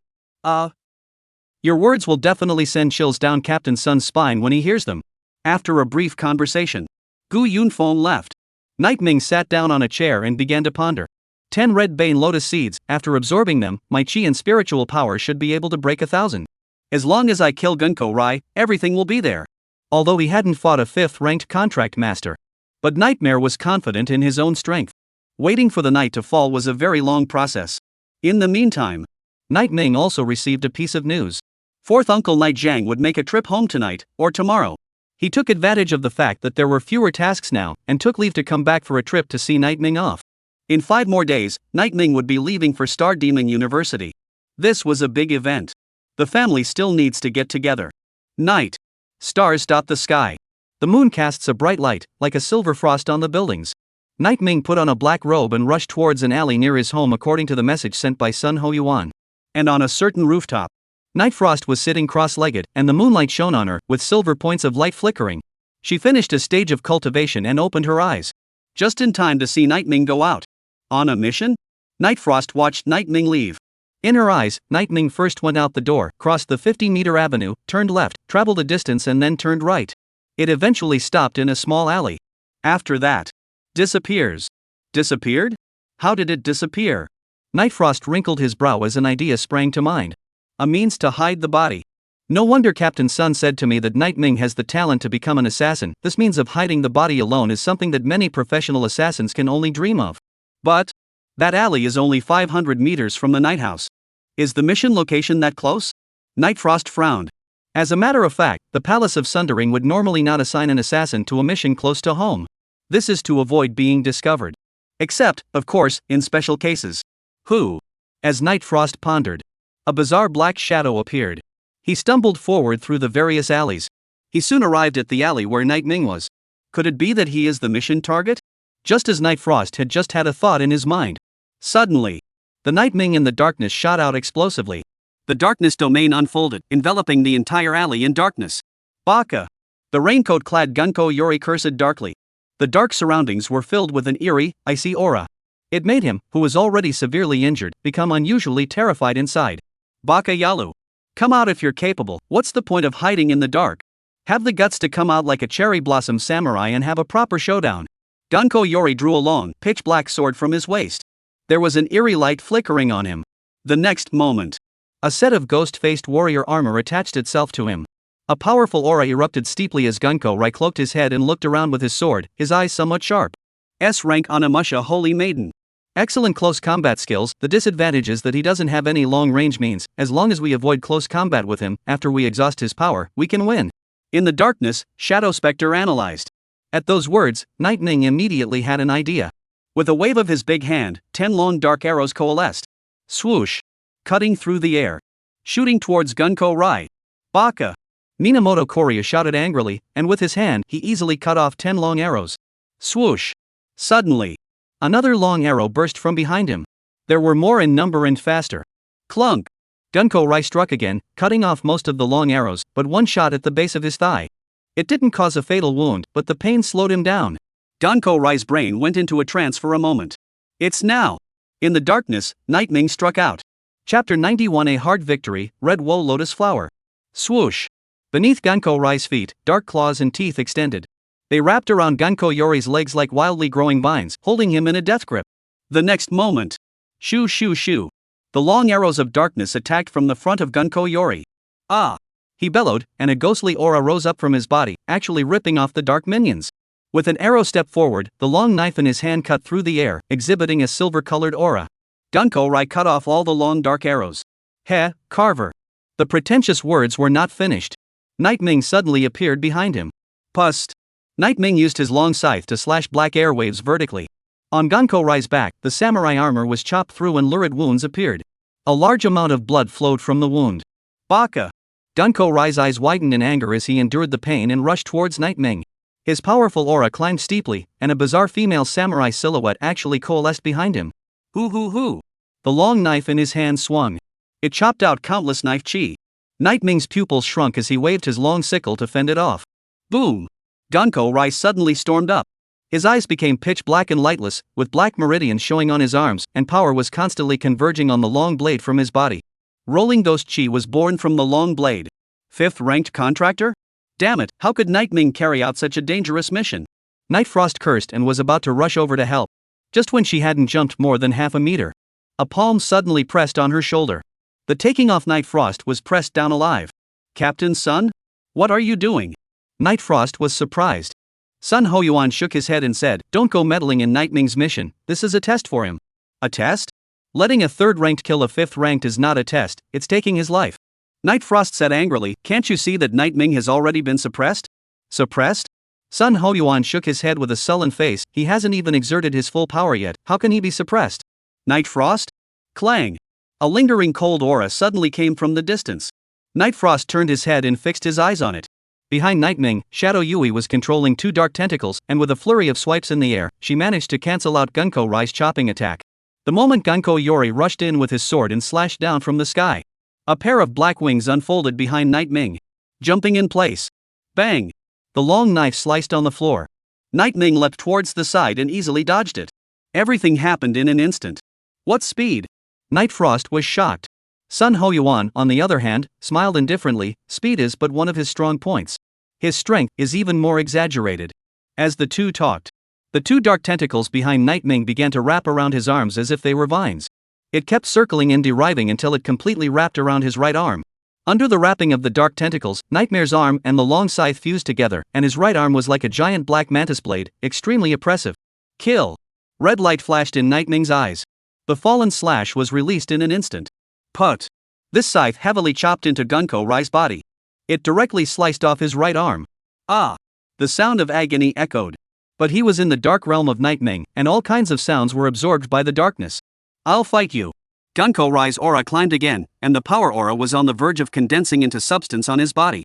S1: Your words will definitely send chills down Captain Sun's spine when he hears them. After a brief conversation, Gu Yunfeng left. Night Ming sat down on a chair and began to ponder. 10 red bane lotus seeds, after absorbing them, my chi and spiritual power should be able to break 1,000. As long as I kill Gunko Rai, everything will be there. Although he hadn't fought a 5th-ranked contract master. But Nightmare was confident in his own strength. Waiting for the night to fall was a very long process. In the meantime, Night Ming also received a piece of news. 4th Uncle Night Zhang would make a trip home tonight, or tomorrow. He took advantage of the fact that there were fewer tasks now, and took leave to come back for a trip to see Night Ming off. In 5 more days, Night Ming would be leaving for Star Demon University. This was a big event. The family still needs to get together. Night. Stars dot the sky. The moon casts a bright light, like a silver frost on the buildings. Night Ming put on a black robe and rushed towards an alley near his home according to the message sent by Sun Ho Yuan. And on a certain rooftop, Night Frost was sitting cross-legged, and the moonlight shone on her, with silver points of light flickering. She finished a stage of cultivation and opened her eyes. Just in time to see Night Ming go out. On a mission? Night Frost watched Night Ming leave. In her eyes, Night Ming first went out the door, crossed the 50-meter avenue, turned left, traveled a distance and then turned right. It eventually stopped in a small alley. After that, disappears. Disappeared? How did it disappear? Night Frost wrinkled his brow as an idea sprang to mind. A means to hide the body. No wonder Captain Sun said to me that Night Ming has the talent to become an assassin. This means of hiding the body alone is something that many professional assassins can only dream of. But that alley is only 500 meters from the Night House. Is the mission location that close? Night Frost frowned. As a matter of fact, the Palace of Sundering would normally not assign an assassin to a mission close to home. This is to avoid being discovered. Except, of course, in special cases. Who? As Night Frost pondered, a bizarre black shadow appeared. He stumbled forward through the various alleys. He soon arrived at the alley where Night Ming was. Could it be that he is the mission target? Just as Night Frost had just had a thought in his mind. Suddenly, the Night Ming in the darkness shot out explosively. The darkness domain unfolded, enveloping the entire alley in darkness. Baka! The raincoat-clad Gunko Yori cursed darkly. The dark surroundings were filled with an eerie, icy aura. It made him, who was already severely injured, become unusually terrified inside. Baka Yalu. Come out if you're capable. What's the point of hiding in the dark? Have the guts to come out like a cherry blossom samurai and have a proper showdown. Gunko Yori drew a long, pitch-black sword from his waist. There was an eerie light flickering on him. The next moment, a set of ghost-faced warrior armor attached itself to him. A powerful aura erupted steeply as Gunko Rai cloaked his head and looked around with his sword, his eyes somewhat sharp. S-rank Anamusha Holy Maiden. Excellent close combat skills. The disadvantage is that he doesn't have any long range means. As long as we avoid close combat with him, after we exhaust his power, we can win. In the darkness, Shadow Spectre analyzed. At those words, Night Ming immediately had an idea. With a wave of his big hand, 10 long dark arrows coalesced. Swoosh! Cutting through the air.
S2: shooting towards Gunko Rai. Baka!
S1: Minamoto Korya shouted angrily, and with his hand he easily cut off 10 long arrows.
S2: Swoosh! Suddenly,
S1: another long arrow burst from behind him. There were more in number and faster.
S2: Clunk!
S1: Gunko Rai struck again, cutting off most of the long arrows, but one shot at the base of his thigh. It didn't cause a fatal wound, but the pain slowed him down.
S2: Gunko Rai's brain went into a trance for a moment. It's now! In the darkness, Nightming struck out.
S1: Chapter 91: A Hard Victory, Red Woe Lotus Flower.
S2: Swoosh!
S1: Beneath Gunko Rai's feet, dark claws and teeth extended. They wrapped around Gunko Yori's legs like wildly growing vines, holding him in a death grip.
S2: The next moment, shoo shoo shoo, the long arrows of darkness attacked from the front of Gunko Yori. Ah!
S1: He bellowed, and a ghostly aura rose up from his body, actually ripping off the dark minions. With an arrow step forward, the long knife in his hand cut through the air, exhibiting a silver-colored aura.
S2: Gunko Rai cut off all the long dark arrows.
S1: Heh, Carver. The pretentious words were not finished. Nightming suddenly appeared behind him.
S2: Pust!
S1: Nightming used his long scythe to slash black airwaves vertically. On Gunko Rai's back, the samurai armor was chopped through and lurid wounds appeared. A large amount of blood flowed from the wound.
S2: Baka!
S1: Gunko Rai's eyes widened in anger as he endured the pain and rushed towards Nightming. His powerful aura climbed steeply, and a bizarre female samurai silhouette actually coalesced behind him.
S2: Hoo hoo hoo!
S1: The long knife in his hand swung.
S2: It chopped out countless knife chi.
S1: Nightming's pupils shrunk as he waved his long sickle to fend it off.
S2: Boom! Gunko Rai suddenly stormed up.
S1: His eyes became pitch black and lightless, with black meridians showing on his arms, and power was constantly converging on the long blade from his body.
S2: Rolling Ghost Chi was born from the long blade. 5th ranked contractor? Damn it, how could Nightming carry out such a dangerous mission?
S1: Night Frost cursed and was about to rush over to help. Just when she hadn't jumped more than half a meter, a palm suddenly pressed on her shoulder. The taking off Night Frost was pressed down alive.
S2: Captain Sun? What are you doing?
S1: Night Frost was surprised. Sun Hoyuan shook his head and said, "Don't go meddling in Nightming's mission, this is a test for him."
S2: A test?
S1: Letting a 3rd ranked kill a 5th ranked is not a test, it's taking his life.
S2: Night Frost said angrily, "Can't you see that Nightming has already been suppressed?"
S1: Suppressed? Sun Hoyuan shook his head with a sullen face. He hasn't even exerted his full power yet, how can he be suppressed?
S2: Night Frost? Clang! A lingering cold aura suddenly came from the distance.
S1: Night Frost turned his head and fixed his eyes on it. Behind Nightming, Shadow Yui was controlling 2 dark tentacles, and with a flurry of swipes in the air, she managed to cancel out Gunko Rai's chopping attack. The moment Gunko Yori rushed in with his sword and slashed down from the sky, a pair of black wings unfolded behind Nightming. Jumping in place. Bang! The long knife sliced on the floor.
S2: Nightming leapt towards the side and easily dodged it. Everything happened in an instant. What speed?
S1: Night Frost was shocked. Sun Hoyuan, on the other hand, smiled indifferently. Speed is but one of his strong points. His strength is even more exaggerated. As the two talked, the 2 dark tentacles behind Nightming began to wrap around his arms as if they were vines. It kept circling and deriving until it completely wrapped around his right arm. Under the wrapping of the dark tentacles, Nightmare's arm and the long scythe fused together, and his right arm was like a giant black mantis blade, extremely oppressive. Kill! Red light flashed in Nightming's eyes. The fallen slash was released in an instant.
S2: Put!
S1: This scythe heavily chopped into Gunko Rai's body. It directly sliced off his right arm.
S2: Ah! The sound of agony echoed.
S1: But he was in the dark realm of Nightming, and all kinds of sounds were absorbed by the darkness.
S2: I'll fight you. Gunko Rai's aura climbed again, and the power aura was on the verge of condensing into substance on his body.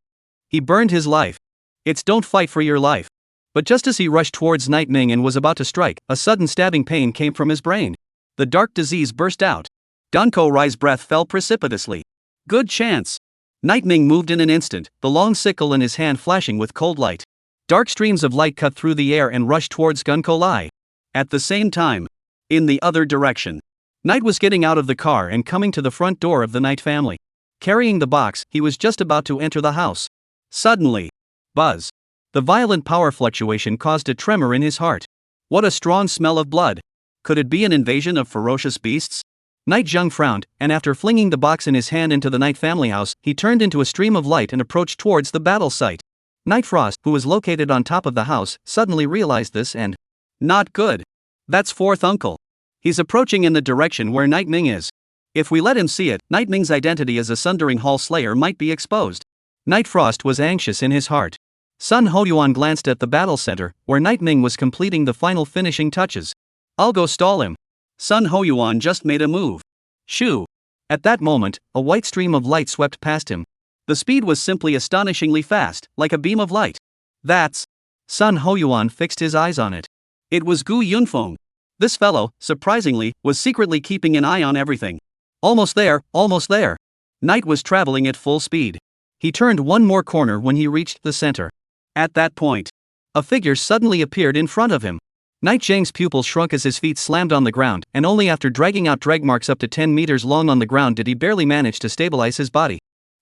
S1: He burned his life. It's don't fight for your life. But just as he rushed towards Nightming and was about to strike, a sudden stabbing pain came from his brain. The dark disease burst out. Gunko Rai's breath fell precipitously. Good chance. Nightming moved in an instant, the long sickle in his hand flashing with cold light. Dark streams of light cut through the air and rushed towards Gunko Rai.
S2: At the same time, in the other direction,
S1: Knight was getting out of the car and coming to the front door of the Knight family. Carrying the box, he was just about to enter the house. Suddenly, buzz. The violent power fluctuation caused a tremor in his heart. What a strong smell of blood. Could it be an invasion of ferocious beasts? Knight Zheng frowned, and after flinging the box in his hand into the Knight family house, he turned into a stream of light and approached towards the battle site. Night Frost, who was located on top of the house, suddenly realized this and... Not good. That's 4th uncle. He's approaching in the direction where Nightming is. If we let him see it, Nightming's identity as a Sundering Hall Slayer might be exposed. Night Frost was anxious in his heart. Sun Hoyuan glanced at the battle center, where Nightming was completing the final finishing touches. I'll go stall him.
S2: Sun Hoyuan just made a move.
S1: Shoo!
S2: At that moment, a white stream of light swept past him. The speed was simply astonishingly fast, like a beam of light. That's... Sun Hoyuan fixed his eyes on it. It was Gu Yunfeng. This fellow, surprisingly, was secretly keeping an eye on everything. Almost there, almost there. Knight was traveling at full speed. He turned one more corner when he reached the center. At that point, a figure suddenly appeared in front of him. Knight Zhang's pupils shrunk as his feet slammed on the ground, and only after dragging out drag marks up to 10 meters long on the ground did he barely manage to stabilize his body.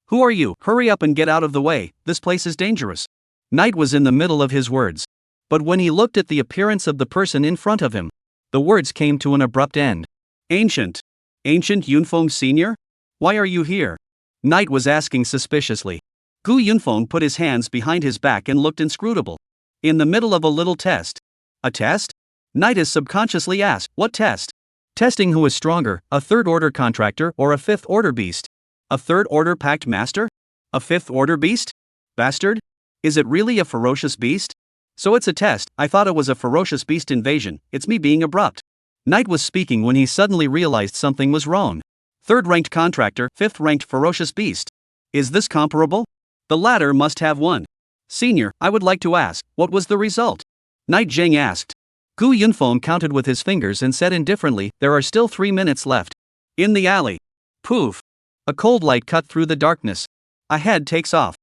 S2: Who are you? Hurry up and get out of the way, this place is dangerous. Knight was in the middle of his words. But when he looked at the appearance of the person in front of him, the words came to an abrupt end. Ancient Yunfeng Sr.? Why are you here? Knight was asking suspiciously. Gu Yunfeng put his hands behind his back and looked inscrutable. In the middle of a little test. A test? Knight is subconsciously asked, what test? Testing who is stronger, a third-order contractor or a fifth-order beast? A third-order pact master? A fifth-order beast? Bastard? Is it really a ferocious beast? So it's a test, I thought it was a ferocious beast invasion, it's me being abrupt. Knight was speaking when he suddenly realized something was wrong. Third-ranked contractor, fifth-ranked ferocious beast. Is this comparable? The latter must have won. Senior, I would like to ask, what was the result? Knight Zhang asked. Gu Yunfeng counted with his fingers and said indifferently, there are still 3 minutes left. In the alley. Poof. A cold light cut through the darkness. A head takes off.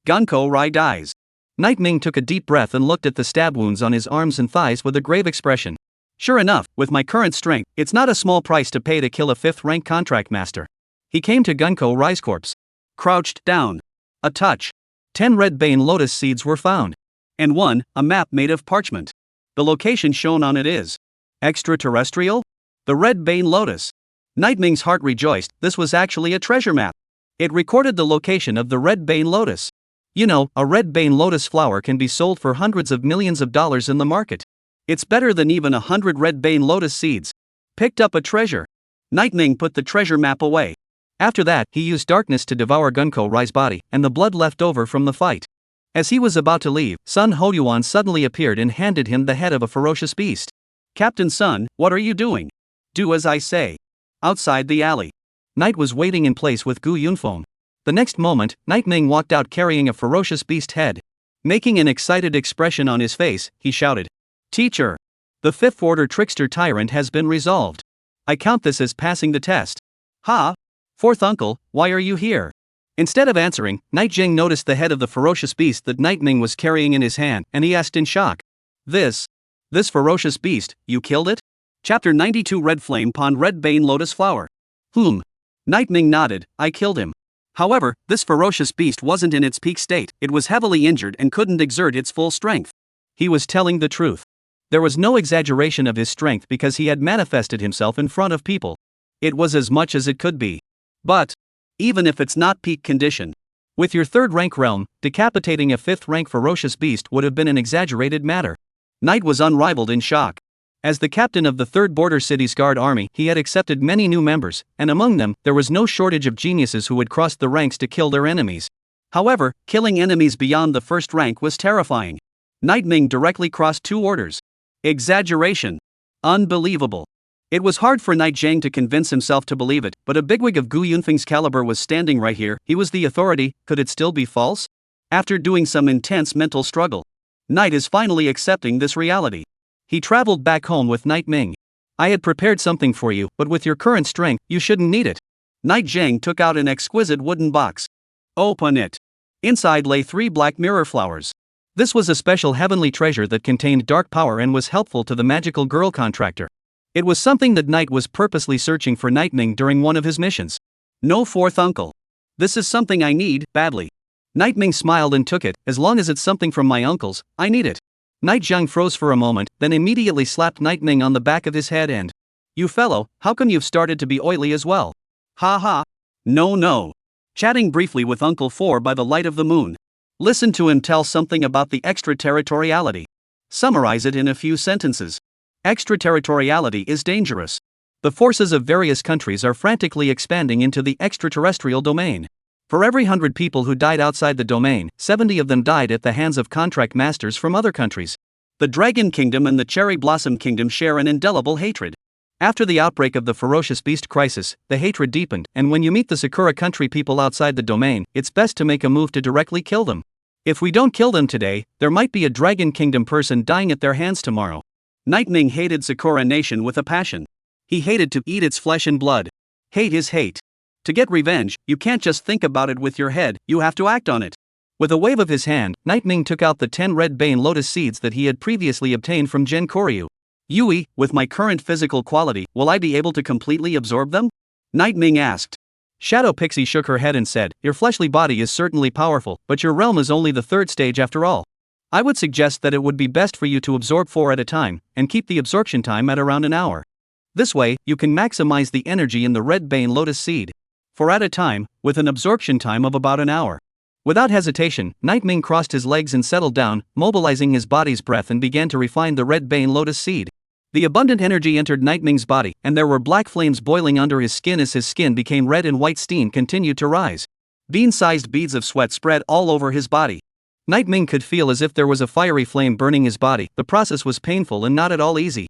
S2: Ganko Rai dies. Knight Ming took a deep breath and looked at the stab wounds on his arms and thighs with a grave expression. Sure enough, with my current strength, it's not a small price to pay to kill a fifth-rank contract master. He came to Gunko Rai's corpse. Crouched down. A touch. 10 red bane lotus seeds were found. And one, a map made of parchment. The location shown on it is extraterrestrial? The red bane lotus. Knight Ming's heart rejoiced, this was actually a treasure map. It recorded the location of the red bane lotus. You know, a red bane lotus flower can be sold for hundreds of millions of dollars in the market. It's better than even 100 red bane lotus seeds. Picked up a treasure. Knight Ming put the treasure map away. After that, he used darkness to devour Gunko Rai's body, and the blood left over from the fight. As he was about to leave, Sun Hoyuan suddenly appeared and handed him the head of a ferocious beast. Captain Sun, what are you doing? Do as I say. Outside the alley. Knight was waiting in place with Gu Yunfeng. The next moment, Knight Ming walked out carrying a ferocious beast head. Making an excited expression on his face, he shouted. Teacher! The fifth-order trickster tyrant has been resolved. I count this as passing the test. Ha! Fourth uncle, why are you here? Instead of answering, Knight Jing noticed the head of the ferocious beast that Knight Ming was carrying in his hand, and he asked in shock. This ferocious beast, you killed it? Chapter 92 Red Flame Pond Red Bane Lotus Flower. Knight Ming nodded, I killed him. However, this ferocious beast wasn't in its peak state, it was heavily injured and couldn't exert its full strength. He was telling the truth. There was no exaggeration of his strength because he had manifested himself in front of people. It was as much as it could be. But, even if it's not peak condition, with your third-rank realm, decapitating a fifth-rank ferocious beast would have been an exaggerated matter. Knight was unrivaled in shock. As the captain of the 3rd Border City's Guard Army, he had accepted many new members, and among them, there was no shortage of geniuses who had crossed the ranks to kill their enemies. However, killing enemies beyond the first rank was terrifying. Knight Ming directly crossed 2 orders. Exaggeration. Unbelievable. It was hard for Knight Zhang to convince himself to believe it, but a bigwig of Gu Yunfeng's caliber was standing right here, he was the authority, could it still be false? After doing some intense mental struggle, Knight is finally accepting this reality. He traveled back home with Knight Ming. I had prepared something for you, but with your current strength, you shouldn't need it. Knight Zhang took out an exquisite wooden box. Open it. Inside lay 3 black mirror flowers. This was a special heavenly treasure that contained dark power and was helpful to the magical girl contractor. It was something that Knight was purposely searching for Knight Ming during one of his missions. No fourth uncle. This is something I need, badly. Knight Ming smiled and took it, as long as it's something from my uncles, I need it. Knight Zhang froze for a moment, then immediately slapped Knight Ming on the back of his head and, you fellow, how come you've started to be oily as well? Ha ha. No. Chatting briefly with Uncle 4 by the light of the moon. Listen to him tell something about the extraterritoriality. Summarize it in a few sentences. Extraterritoriality is dangerous. The forces of various countries are frantically expanding into the extraterrestrial domain. For every 100 people who died outside the domain, 70 of them died at the hands of contract masters from other countries. The Dragon Kingdom and the Cherry Blossom Kingdom share an indelible hatred.
S1: After the outbreak of the ferocious beast crisis, the hatred deepened, and when you meet the Sakura country people outside the domain, it's best to make a move to directly kill them. If we don't kill them today, there might be a Dragon Kingdom person dying at their hands tomorrow.
S2: Nightming hated Sakura Nation with a passion. He hated to eat its flesh and blood. Hate is hate. To get revenge, you can't just think about it with your head, you have to act on it.
S1: With a wave of his hand, Nightming took out the 10 red Bane Lotus seeds that he had previously obtained from Gen Koryu.
S2: Yui, with my current physical quality, will I be able to completely absorb them? Nightming asked.
S1: Shadow Pixie shook her head and said, your fleshly body is certainly powerful, but your realm is only the third stage after all. I would suggest that it would be best for you to absorb 4 at a time, and keep the absorption time at around an hour. This way, you can maximize the energy in the red Bane Lotus seed. 4 at a time, with an absorption time of about an hour. Without hesitation, Nightming crossed his legs and settled down, mobilizing his body's breath and began to refine the red Bane Lotus seed. The abundant energy entered Nightming's body, and there were black flames boiling under his skin as his skin became red and white steam continued to rise. Bean-sized beads of sweat spread all over his body. Nightming could feel as if there was a fiery flame burning his body. The process was painful and not at all easy.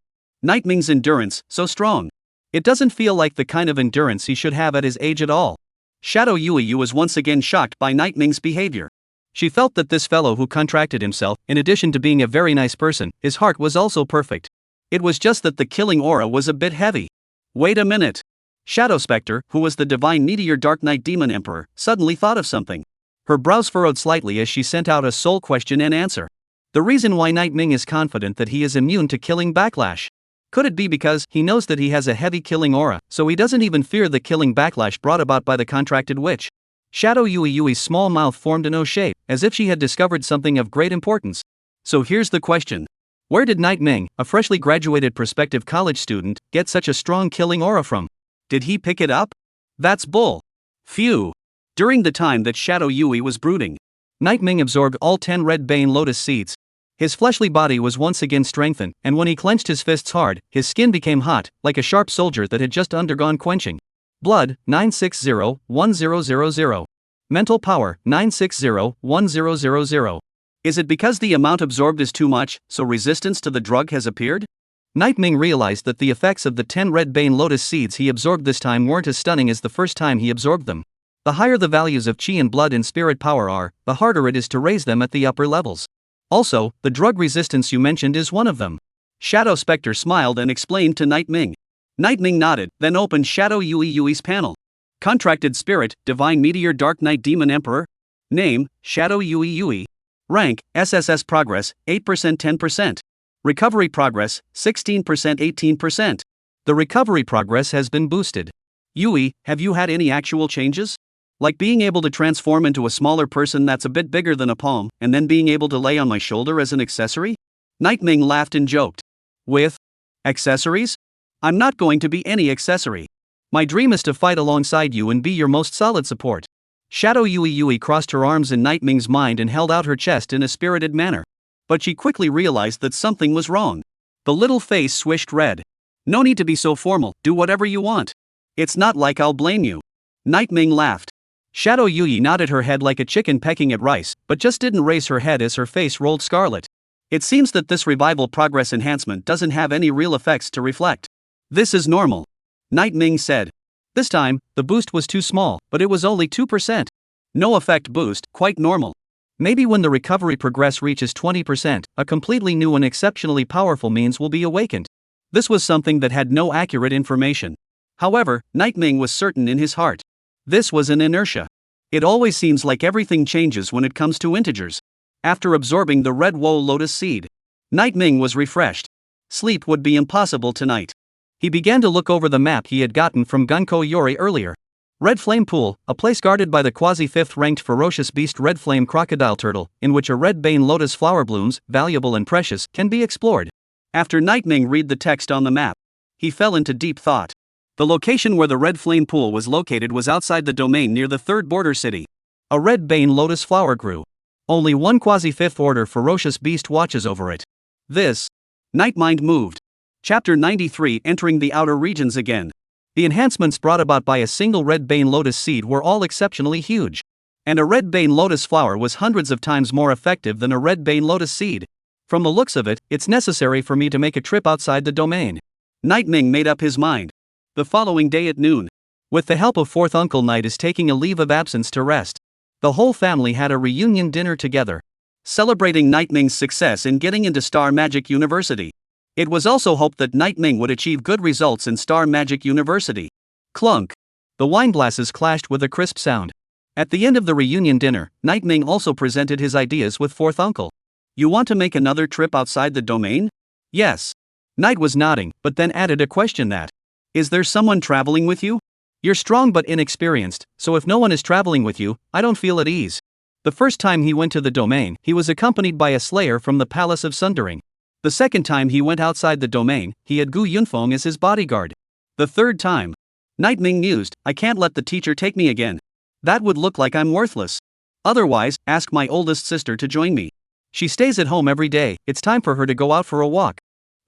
S2: Nightming's endurance, so strong.
S1: It doesn't feel like the kind of endurance he should have at his age at all.
S2: Shadow Yui was once again shocked by Nightming's behavior.
S1: She felt that this fellow who contracted himself, in addition to being a very nice person, his heart was also perfect. It was just that the killing aura was a bit heavy.
S2: Wait a minute. Shadow Spectre, who was the divine meteor Dark Knight Demon Emperor, suddenly thought of something.
S1: Her brows furrowed slightly as she sent out a soul question and answer. The reason why Nightming is confident that he is immune to killing backlash. Could it be because he knows that he has a heavy killing aura, so he doesn't even fear the killing backlash brought about by the contracted witch? Shadow Yui's small mouth formed an O shape, as if she had discovered something of great importance. So here's the question. Where did Nightming, a freshly graduated prospective college student, get such a strong killing aura from? Did he pick it up? That's bull.
S2: Phew. During the time that Shadow Yui was brooding,
S1: Nightming absorbed all 10 red Bane Lotus seeds. His fleshly body was once again strengthened, and when he clenched his fists hard, his skin became hot, like a sharp soldier that had just undergone quenching. Blood, 960-1000. Mental power, 960-1000.
S2: Is it because the amount absorbed is too much, so resistance to the drug has appeared?
S1: Nightming realized that the effects of the 10 red Bane Lotus seeds he absorbed this time weren't as stunning as the first time he absorbed them. The higher the values of chi and blood and spirit power are, the harder it is to raise them at the upper levels. Also, the drug resistance you mentioned is one of them.
S2: Shadow Spectre smiled and explained to Nightming. Nightming nodded, then opened Shadow Yui's panel. Contracted Spirit, Divine Meteor Dark Knight Demon Emperor. Name, Shadow Yui. Rank, SSS Progress, 8% 10%. Recovery Progress, 16% 18%.
S1: The recovery progress has been boosted.
S2: Yui, have you had any actual changes? Like being able to transform into a smaller person that's a bit bigger than a palm, and then being able to lay on my shoulder as an accessory? Nightming laughed and joked.
S1: With
S2: accessories? I'm not going to be any accessory.
S1: My dream is to fight alongside you and be your most solid support. Shadow Yui crossed her arms in Nightming's mind and held out her chest in a spirited manner.
S2: But she quickly realized that something was wrong. The little face swished red. No need to be so formal, do whatever you want. It's not like I'll blame you. Nightming laughed.
S1: Shadow Yui nodded her head like a chicken pecking at rice, but just didn't raise her head as her face rolled scarlet.
S2: It seems that this revival progress enhancement doesn't have any real effects to reflect. This is normal. Nightming said.
S1: This time, the boost was too small, but it was only 2%.
S2: No effect boost, quite normal.
S1: Maybe when the recovery progress reaches 20%, a completely new and exceptionally powerful means will be awakened.
S2: This was something that had no accurate information. However, Nightming was certain in his heart. This was an inertia. It always seems like everything changes when it comes to integers. After absorbing the red Woe Lotus seed, Nightming was refreshed. Sleep would be impossible tonight.
S1: He began to look over the map he had gotten from Gunko Yori earlier. Red Flame Pool, a place guarded by the quasi-5th ranked ferocious beast Red Flame Crocodile Turtle, in which a red Bane Lotus flower blooms, valuable and precious, can be explored.
S2: After Nightming read the text on the map, he fell into deep thought. The location where the Red Flame Pool was located was outside the domain near the third border city.
S1: A red Bane Lotus flower grew. Only one quasi-5th order ferocious beast watches over it.
S2: This. Nightmind moved. Chapter 93, Entering the Outer Regions Again.
S1: The enhancements brought about by a single red Bane Lotus seed were all exceptionally huge.
S2: And a red Bane Lotus flower was hundreds of times more effective than a red Bane Lotus seed.
S1: From the looks of it, it's necessary for me to make a trip outside the domain.
S2: Night Ming made up his mind. The following day at noon,
S1: with the help of fourth uncle, Night is taking a leave of absence to rest. The whole family had a reunion dinner together,
S2: celebrating Night Ming's success in getting into Star Magic University. It was also hoped that Night Ming would achieve good results in Star Magic University. Clunk.
S1: The wine glasses clashed with a crisp sound. At the end of the reunion dinner, Night Ming also presented his ideas with fourth uncle.
S2: You want to make another trip outside the domain?
S1: Yes. Night was nodding, but then added a question that,
S2: is there someone traveling with you?
S1: You're strong but inexperienced, so if no one is traveling with you, I don't feel at ease. The first time he went to the domain, he was accompanied by a slayer from the Palace of Sundering. The second time he went outside the domain, he had Gu Yunfeng as his bodyguard.
S2: The third time, Night Ming mused, I can't let the teacher take me again. That would look like I'm worthless. Otherwise, ask my oldest sister to join me.
S1: She stays at home every day, it's time for her to go out for a walk.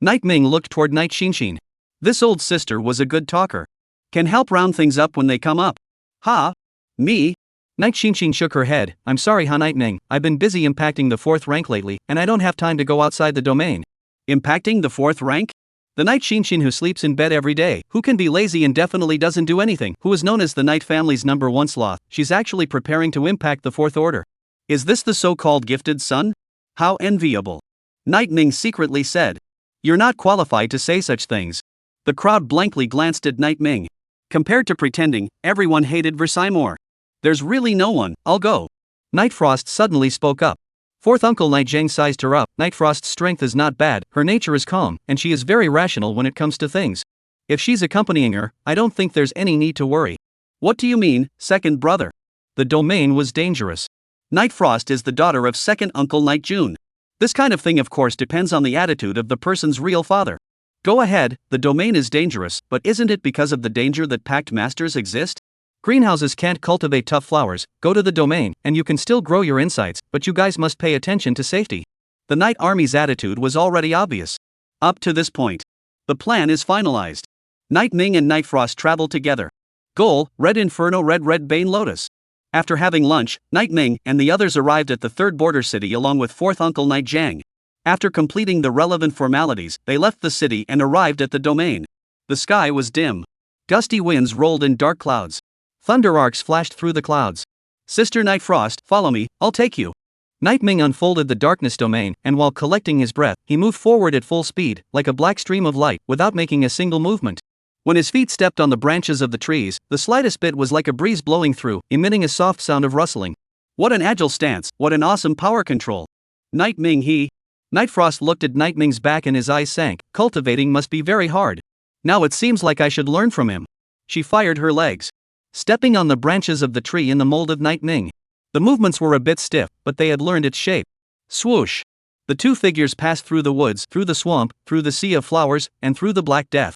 S1: Night Ming looked toward Night Xinshin.
S2: This old sister was a good talker. Can help round things up when they come up. Ha? Me?
S1: Night Xinshin shook her head. I'm sorry, Night Ming, I've been busy impacting the 4th rank lately, and I don't have time to go outside the domain.
S2: Impacting the 4th rank?
S1: The Night Xinshin who sleeps in bed every day, who can be lazy and definitely doesn't do anything, who is known as the Night family's #1 sloth, she's actually preparing to impact the 4th order.
S2: Is this the so-called gifted son? How enviable. Night Ming secretly said. You're not qualified to say such things. The crowd blankly glanced at Night Ming. Compared to pretending, everyone hated Versailles more. There's really no one, I'll go.
S1: Night Frost suddenly spoke up. Fourth uncle Night Zhang sized her up. Night Frost's strength is not bad, her nature is calm, and she is very rational when it comes to things. If she's accompanying her, I don't think there's any need to worry.
S2: What do you mean, second brother?
S1: The domain was dangerous.
S2: Night Frost is the daughter of second uncle Night June. This kind of thing of course depends on the attitude of the person's real father. Go ahead, the domain is dangerous, but isn't it because of the danger that pact masters exist?
S1: Greenhouses can't cultivate tough flowers, go to the domain, and you can still grow your insights, but you guys must pay attention to safety.
S2: The Night Army's attitude was already obvious. Up to this point, the plan is finalized. Night Ming and Night Frost travel together. Goal, Red Inferno Red Bane Lotus. After having lunch, Night Ming and the others arrived at the 3rd border city along with 4th uncle Night Zhang. After completing the relevant formalities, they left the city and arrived at the domain. The sky was dim. Gusty winds rolled in dark clouds.
S1: Thunder arcs flashed through the clouds.
S2: Sister Night Frost, follow me, I'll take you.
S1: Night Ming unfolded the darkness domain, and while collecting his breath, he moved forward at full speed, like a black stream of light, without making a single movement. When his feet stepped on the branches of the trees, the slightest bit was like a breeze blowing through, emitting a soft sound of rustling.
S2: What an agile stance, what an awesome power control. Night Ming
S1: Night Frost looked at Night Ming's back and his eyes sank. Cultivating must be very hard. Now it seems like I should learn from him. She fired her legs, stepping on the branches of the tree in the mold of Night Ming. The movements were a bit stiff, but they had learned its shape. Swoosh! The two figures passed through the woods, through the swamp, through the sea of flowers, and through the Black Death.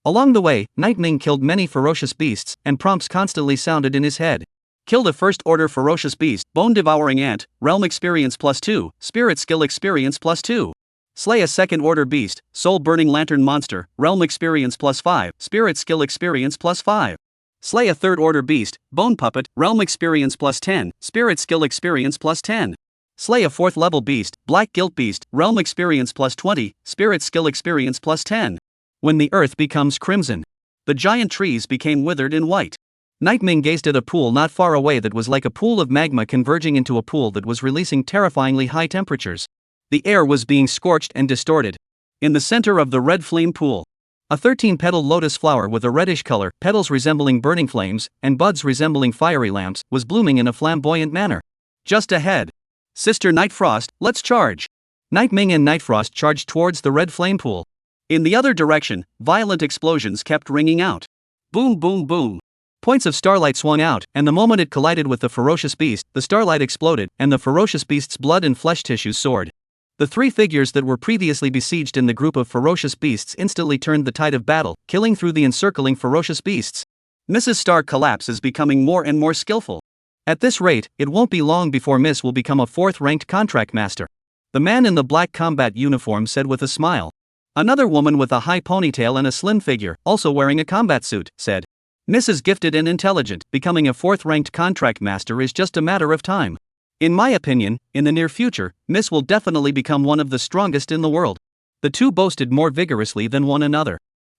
S1: Along the way, Night Ming killed many ferocious beasts, and prompts constantly sounded in his head. Killed a first-order ferocious beast, bone-devouring ant, realm experience +2, spirit skill experience +2. Slay a second-order beast, soul-burning lantern monster, realm experience +5, spirit skill experience +5. Slay a third-order beast, bone puppet, realm experience +10, spirit skill experience +10. Slay a 4th-level beast, black guilt beast, realm experience +20, spirit skill experience +10. When the earth becomes crimson, the giant trees became withered and white. Night Ming gazed at a pool not far away that was like a pool of magma converging into a pool that was releasing terrifyingly high temperatures. The air was being scorched and distorted. In the center of the red flame pool, a 13-petaled lotus flower with a reddish color, petals resembling burning flames, and buds resembling fiery lamps, was blooming in a flamboyant manner. Just ahead. Sister Night Frost, let's charge. Night Ming and Night Frost charged towards the red flame pool. In the other direction, violent explosions kept ringing out. Boom, boom, boom. Points of starlight swung out, and the moment it collided with the ferocious beast, the starlight exploded, and the ferocious beast's blood and flesh tissues soared. The 3 figures that were previously besieged in the group of ferocious beasts instantly turned the tide of battle, killing through the encircling ferocious beasts. Mrs. Star Collapse is becoming more and more skillful. At this rate, it won't be long before Miss will become a 4th-ranked contract master. The man in the black combat uniform said with a smile. Another woman with a high ponytail and a slim figure, also wearing a combat suit, said, Miss is gifted and intelligent, becoming a 4th-ranked contract master is just a matter of time. In my opinion, in the near future, Miss will definitely become one of the strongest in the world. The two boasted more vigorously than one another.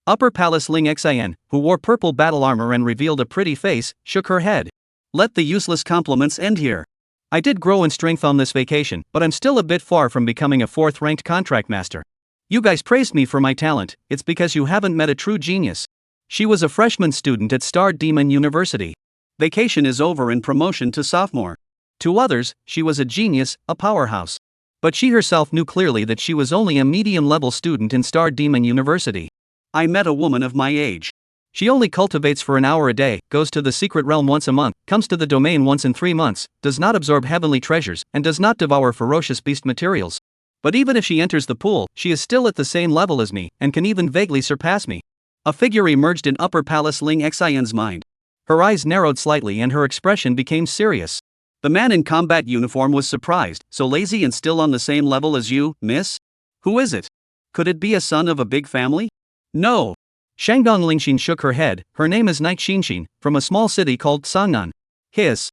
S1: Upper Palace Ling Xian, who wore purple battle armor and revealed a pretty face, shook her head.
S2: Let the useless compliments end here.
S1: I did grow in strength on this vacation, but I'm still a bit far from becoming a 4th-ranked contract master. You guys praised me for my talent, it's because you haven't met a true genius. She was a freshman student at Star Demon University.
S2: Vacation is over and promotion to sophomore.
S1: To others, she was a genius, a powerhouse. But she herself knew clearly that she was only a medium-level student in Star Demon University.
S2: I met a woman of my age.
S1: She only cultivates for an hour a day, goes to the secret realm once a month, comes to the domain once in 3 months, does not absorb heavenly treasures, and does not devour ferocious beast materials. But even if she enters the pool, she is still at the same level as me, and can even vaguely surpass me.
S2: A figure emerged in Upper Palace Ling Xian's mind.
S1: Her eyes narrowed slightly and her expression became serious.
S2: The man in combat uniform was surprised. So lazy and still on the same level as you, miss? Who is it? Could it be a son of a big family?
S1: No. Shandong Lingxin shook her head. Her name is Night Xinxin, from a small city called Sangnan.
S2: Hiss.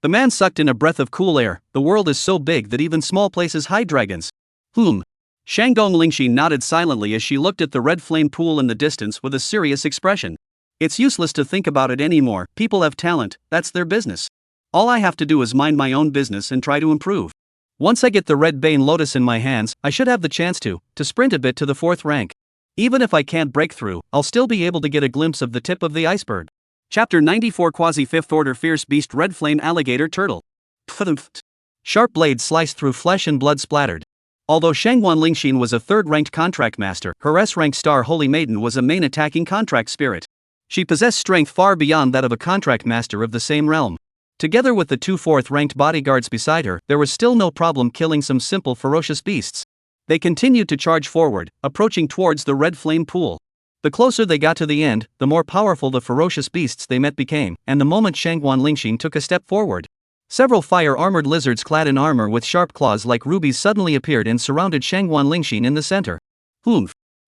S1: The man sucked in a breath of cool air. The world is so big that even small places hide dragons.
S2: Shandong Lingxin nodded silently as she looked at the red flame pool in the distance with a serious expression. It's useless to think about it anymore. People have talent, that's their business. All I have to do is mind my own business and try to improve.
S1: Once I get the red Bane Lotus in my hands, I should have the chance to sprint a bit to the 4th rank. Even if I can't break through, I'll still be able to get a glimpse of the tip of the iceberg.
S2: Chapter 94 Quasi-5th Order Fierce Beast Red Flame Alligator Turtle.
S1: Sharp blades sliced through flesh and blood splattered. Although Shangwan Lingxin was a 3rd-ranked contract master, her S-rank star Holy Maiden was a main attacking contract spirit. She possessed strength far beyond that of a contract master of the same realm. Together with the 2 4th-ranked bodyguards beside her, there was still no problem killing some simple ferocious beasts. They continued to charge forward, approaching towards the red flame pool. The closer they got to the end, the more powerful the ferocious beasts they met became, and the moment Shangwan Lingxin took a step forward, several fire-armored lizards clad in armor with sharp claws like rubies suddenly appeared and surrounded Shangwan Lingxin in the center.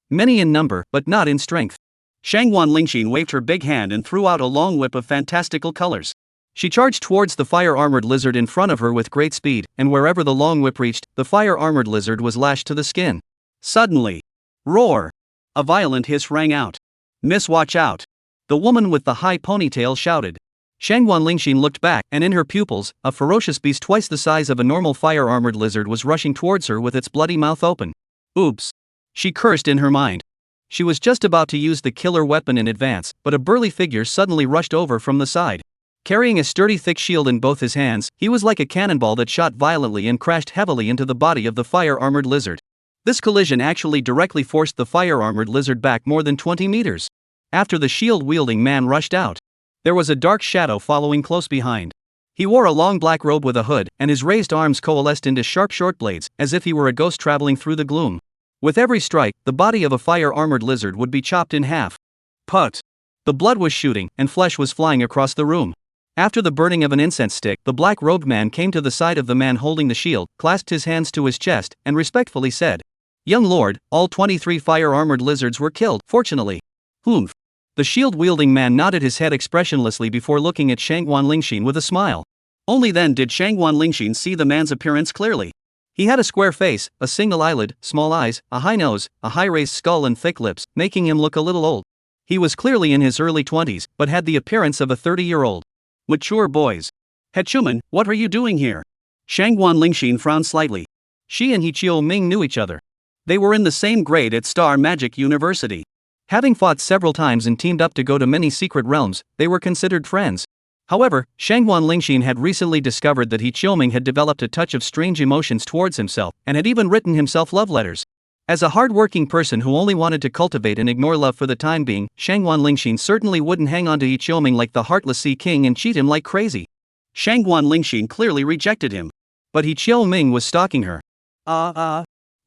S1: Many in number, but not in strength.
S2: Shangwan Lingxin waved her big hand and threw out a long whip of fantastical colors.
S1: She charged towards the fire-armored lizard in front of her with great speed, and wherever the long whip reached, the fire-armored lizard was lashed to the skin.
S2: Suddenly, roar! A violent hiss rang out. Miss, watch out!
S1: The woman with the high ponytail shouted. Shangwan Lingxin looked back, and in her pupils, a ferocious beast twice the size of a normal fire-armored lizard was rushing towards her with its bloody mouth open.
S2: Oops!
S1: She cursed in her mind. She was just about to use the killer weapon in advance, but a burly figure suddenly rushed over from the side. Carrying a sturdy thick shield in both his hands, he was like a cannonball that shot violently and crashed heavily into the body of the fire-armored lizard. This collision actually directly forced the fire-armored lizard back more than 20 meters. After the shield-wielding man rushed out, there was a dark shadow following close behind. He wore a long black robe with a hood, and his raised arms coalesced into sharp short blades, as if he were a ghost traveling through the gloom. With every strike, the body of a fire-armored lizard would be chopped in half.
S2: Put!
S1: The blood was shooting, and flesh was flying across the room. After the burning of an incense stick, the black-robed man came to the side of the man holding the shield, clasped his hands to his chest, and respectfully said, "Young lord, all 23 fire-armored lizards were killed, fortunately." The shield-wielding man nodded his head expressionlessly before looking at Shangwan Lingxin with a smile.
S2: Only then did Shangwan Lingxin see the man's appearance clearly.
S1: He had a square face, a single eyelid, small eyes, a high nose, a high-raised skull and thick lips, making him look a little old. He was clearly in his early 20s, but had the appearance of a 30-year-old.
S2: Mature boys. Hechuman, what are you doing here? Shangwan Lingxin frowned slightly.
S1: She and He Chiu Ming knew each other.
S2: They were in the same grade at Star Magic University.
S1: Having fought several times and teamed up to go to many secret realms, they were considered friends. However, Shangwan Lingxin had recently discovered that He Chiu Ming had developed a touch of strange emotions towards himself, and had even written himself love letters. As a hard-working person who only wanted to cultivate and ignore love for the time being, Shangwan Lingxin certainly wouldn't hang on to He Chiu Ming like the heartless Sea King and cheat him like crazy.
S2: Shangwan Lingxin clearly rejected him.
S1: But He Chiu Ming was stalking her.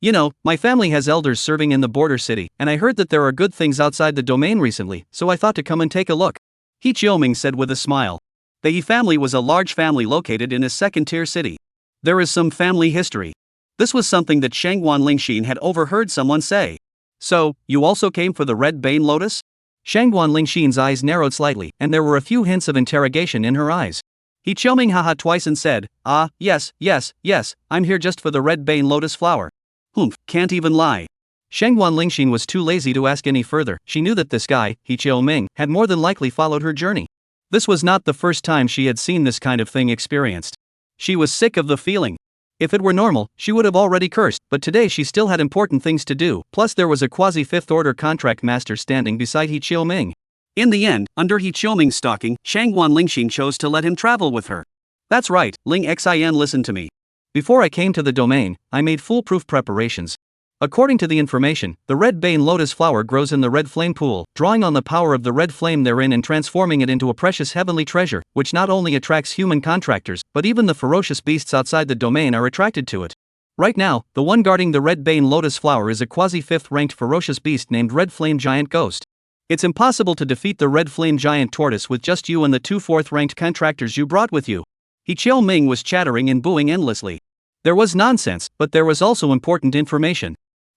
S1: You know, my family has elders serving in the border city, and I heard that there are good things outside the domain recently, so I thought to come and take a look. He Chiu Ming said with a smile. The He family was a large family located in a second-tier city.
S2: There is some family history. This was something that Shangwan Lingxin had overheard someone say. So, you also came for the Red Bane Lotus?
S1: Shangwan Lingxin's eyes narrowed slightly, and there were a few hints of interrogation in her eyes. He Chiu Ming haha twice and said, yes, I'm here just for the Red Bane Lotus flower.
S2: Can't even lie.
S1: Shengwan Lingxin was too lazy to ask any further. She knew that this guy, He Chiu-ming, had more than likely followed her journey. This was not the first time she had seen this kind of thing experienced. She was sick of the feeling. If it were normal, she would have already cursed, but today she still had important things to do, plus there was a quasi-fifth order contract master standing beside He Chiu-ming.
S2: In the end, under He Chiu-ming's stalking, Shangguan Lingxin chose to let him travel with her. That's right, Ling Xin, listen to me.
S1: Before I came to the domain, I made foolproof preparations. According to the information, the red bane lotus flower grows in the red flame pool, drawing on the power of the red flame therein and transforming it into a precious heavenly treasure, which not only attracts human contractors, but even the ferocious beasts outside the domain are attracted to it. Right now, the one guarding the red bane lotus flower is a quasi-fifth ranked ferocious beast named Red Flame Giant Ghost. It's impossible to defeat the Red Flame Giant Tortoise with just you and the 2 fourth ranked contractors you brought with you. He Chiu-ming was chattering and booing endlessly. There was nonsense, but there was also important information.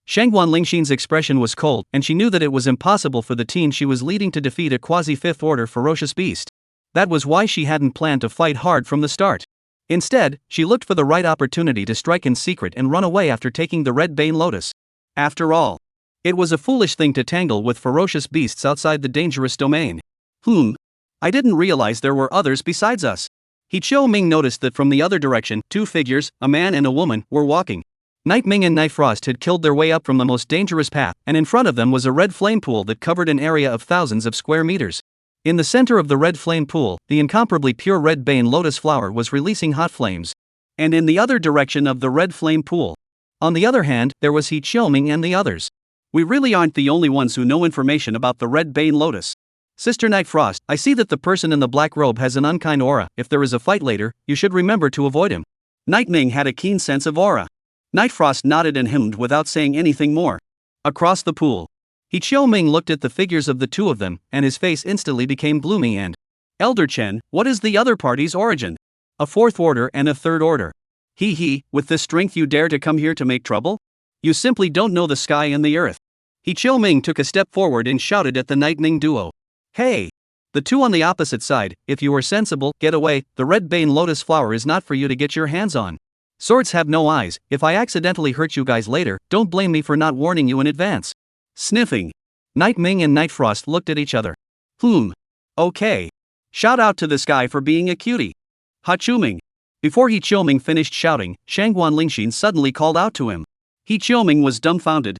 S1: Shangguan Lingxin's expression was cold, and she knew that it was impossible for the team she was leading to defeat a quasi-fifth order ferocious beast. That was why she hadn't planned to fight hard from the start. Instead, she looked for the right opportunity to strike in secret and run away after taking the red bane lotus. After all, it was a foolish thing to tangle with ferocious beasts outside the dangerous domain. I didn't realize there were others besides us. He Chiu-ming noticed that from the other direction, 2 figures, a man and a woman, were walking. Night Ming and Night Frost had killed their way up from the most dangerous path, and in front of them was a red flame pool that covered an area of thousands of square meters. In the center of the red flame pool, the incomparably pure red bane lotus flower was releasing hot flames. And in the other direction of the red flame pool, on the other hand, there was He Chiu-ming and the others. We really aren't the only ones who know information about the red bane lotus. Sister Night Frost, I see that the person in the black robe has an unkind aura. If there is a fight later, you should remember to avoid him. Night Ming had a keen sense of aura. Night Frost nodded and hemmed without saying anything more. Across the pool, He Chiu-ming looked at the figures of the 2 of them, and his face instantly became gloomy and, Elder Chen, what is the other party's origin? A 4th order and a 3rd order. With this strength you dare to come here to make trouble? You simply don't know the sky and the earth. He Chiu-ming took a step forward and shouted at the Night Ming duo. Hey! The 2 on the opposite side, if you are sensible, get away, the red bane lotus flower is not for you to get your hands on. Swords have no eyes. If I accidentally hurt you guys later, don't blame me for not warning you in advance. Sniffing. Night Ming and Night Frost looked at each other. Okay. Shout out to this guy for being a cutie. Ha Chiu-ming. Before He Chiu-ming finished shouting, Shangguan Lingxin suddenly called out to him. He Chiu-ming was dumbfounded.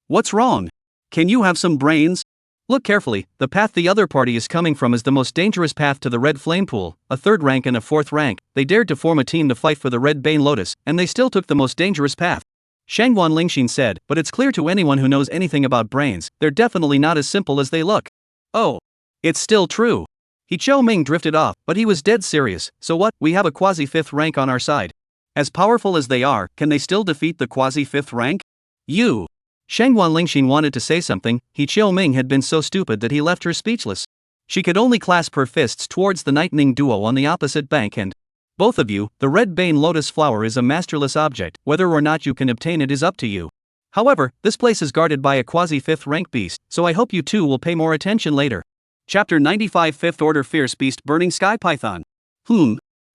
S1: What's wrong? Can you have some brains? Look carefully, the path the other party is coming from is the most dangerous path to the red flame pool, a 3rd rank and a 4th rank. They dared to form a team to fight for the red bane lotus, and they still took the most dangerous path. Shangguan Lingxin said, but it's clear to anyone who knows anything about brains, they're definitely not as simple as they look. Oh. It's still true. He Chiu-ming drifted off, but he was dead serious. So what, we have a quasi-5th rank on our side. As powerful as they are, can they still defeat the quasi-5th rank? You. Shangguan Lingxin wanted to say something. He Chiu-ming had been so stupid that he left her speechless. She could only clasp her fists towards the Night Ming duo on the opposite bank and, both of you, the red bane lotus flower is a masterless object, whether or not you can obtain it is up to you. However, this place is guarded by a quasi-5th rank beast, so I hope you 2 will pay more attention later. Chapter 95 5th Order Fierce Beast Burning Sky Python.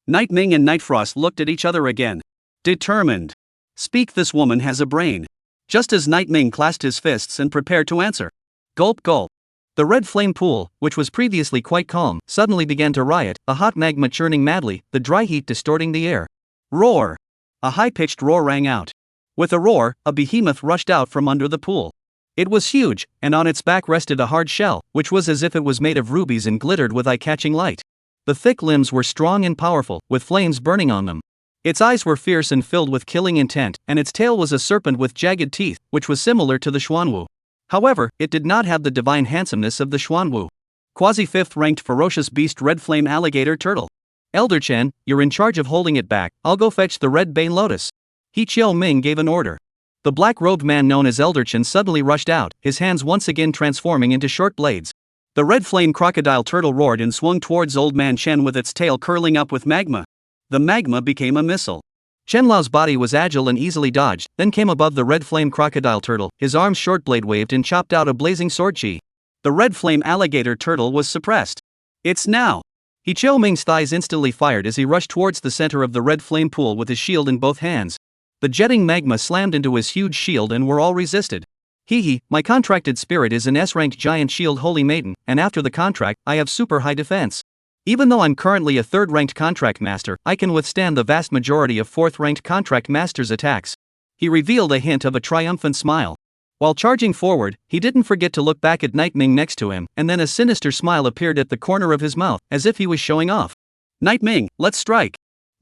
S1: Night Ming and Night Frost looked at each other again. Determined. Speak, this woman has a brain. Just as Night Ming clasped his fists and prepared to answer. Gulp gulp. The red flame pool, which was previously quite calm, suddenly began to riot, the hot magma churning madly, the dry heat distorting the air. Roar! A high-pitched roar rang out. With a roar, a behemoth rushed out from under the pool. It was huge, and on its back rested a hard shell, which was as if it was made of rubies and glittered with eye-catching light. The thick limbs were strong and powerful, with flames burning on them. Its eyes were fierce and filled with killing intent, and its tail was a serpent with jagged teeth, which was similar to the Xuanwu. However, it did not have the divine handsomeness of the Xuanwu. Quasi-5th ranked ferocious beast red flame alligator turtle. Elder Chen, you're in charge of holding it back. I'll go fetch the red bane lotus. He Chiu-ming gave an order. The black-robed man known as Elder Chen suddenly rushed out, his hands once again transforming into short blades. The red flame crocodile turtle roared and swung towards Old Man Chen with its tail curling up with magma. The magma became a missile. Chen Lao's body was agile and easily dodged, then came above the red flame crocodile turtle, his arm's short blade waved and chopped out a blazing sword chi. The red flame alligator turtle was suppressed. It's now. He Chiu-ming's thighs instantly fired as he rushed towards the center of the red flame pool with his shield in both hands. The jetting magma slammed into his huge shield and were all resisted. Hehe, my contracted spirit is an S-ranked giant shield holy maiden, and after the contract, I have super high defense. Even though I'm currently a 3rd-ranked contract master, I can withstand the vast majority of 4th-ranked contract master's attacks. He revealed a hint of a triumphant smile. While charging forward, he didn't forget to look back at Nightming next to him, and then a sinister smile appeared at the corner of his mouth, as if he was showing off.
S2: Nightming, let's strike.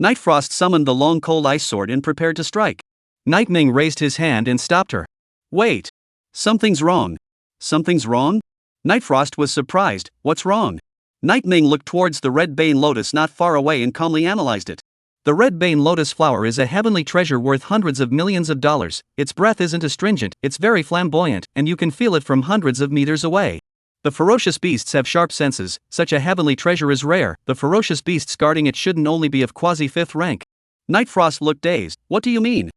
S2: Nightfrost summoned the long cold ice sword and prepared to strike.
S1: Nightming raised his hand and stopped her.
S2: Wait. Something's wrong. Something's wrong? Nightfrost was surprised. What's wrong? Nightming looked towards the red bane lotus not far away and calmly analyzed it.
S1: The red bane lotus flower is a heavenly treasure worth hundreds of millions of dollars. Its breath isn't astringent, it's very flamboyant, and you can feel it from hundreds of meters away. The ferocious beasts have sharp senses. Such a heavenly treasure is rare. The ferocious beasts guarding it shouldn't only be of quasi-5th rank.
S2: Nightfrost looked dazed. What do you mean?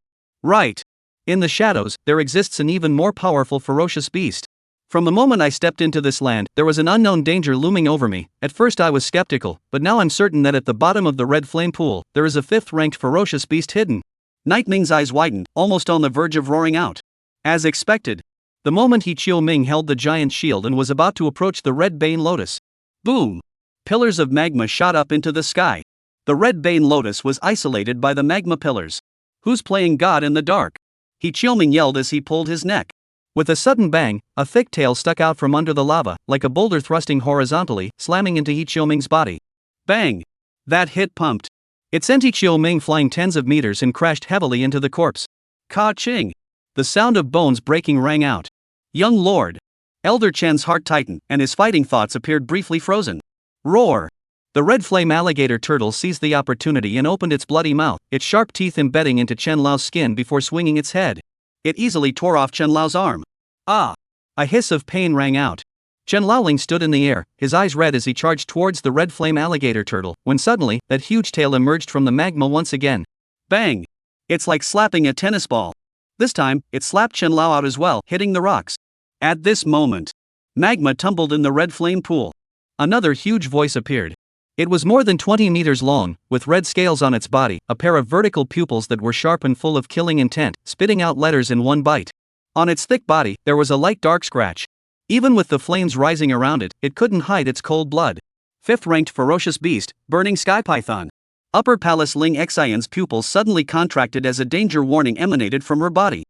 S1: Right. In the shadows, there exists an even more powerful ferocious beast. From the moment I stepped into this land, there was an unknown danger looming over me. At first I was skeptical, but now I'm certain that at the bottom of the red flame pool, there is a 5th-ranked ferocious beast hidden.
S2: Nightming's eyes widened, almost on the verge of roaring out.
S1: As expected. The moment He Chiu-ming held the giant shield and was about to approach the red bane lotus.
S2: Boom! Pillars of magma shot up into the sky. The red bane lotus was isolated by the magma pillars. Who's playing God in the dark? He Chiu-ming yelled as he pulled his neck.
S1: With a sudden bang, a thick tail stuck out from under the lava, like a boulder thrusting horizontally, slamming into He Chiu-ming's body.
S2: Bang! That hit pumped.
S1: It sent He Chiu-ming flying tens of meters and crashed heavily into the corpse.
S2: Ka-ching!
S1: The sound of bones breaking rang out.
S2: Young Lord! Elder Chen's heart tightened, and his fighting thoughts appeared briefly frozen. Roar!
S1: The red flame alligator turtle seized the opportunity and opened its bloody mouth, its sharp teeth embedding into Chen Lao's skin before swinging its head.
S2: It easily tore off Chen Lao's arm. Ah!
S1: A hiss of pain rang out. Chen Laoling stood in the air, his eyes red as he charged towards the red flame alligator turtle, when suddenly, that huge tail emerged from the magma once again.
S2: Bang! It's like slapping a tennis ball. This time, it slapped Chen Lao out as well, hitting the rocks. At this moment, magma tumbled in the red flame pool.
S1: Another huge voice appeared. It was more than 20 meters long, with red scales on its body, a pair of vertical pupils that were sharp and full of killing intent, spitting out letters in one bite. On its thick body, there was a light dark scratch. Even with the flames rising around it, it couldn't hide its cold blood.
S2: 5th-ranked ferocious beast, burning sky python. Upper Palace Ling Xian's pupils suddenly contracted as a danger warning emanated from her body.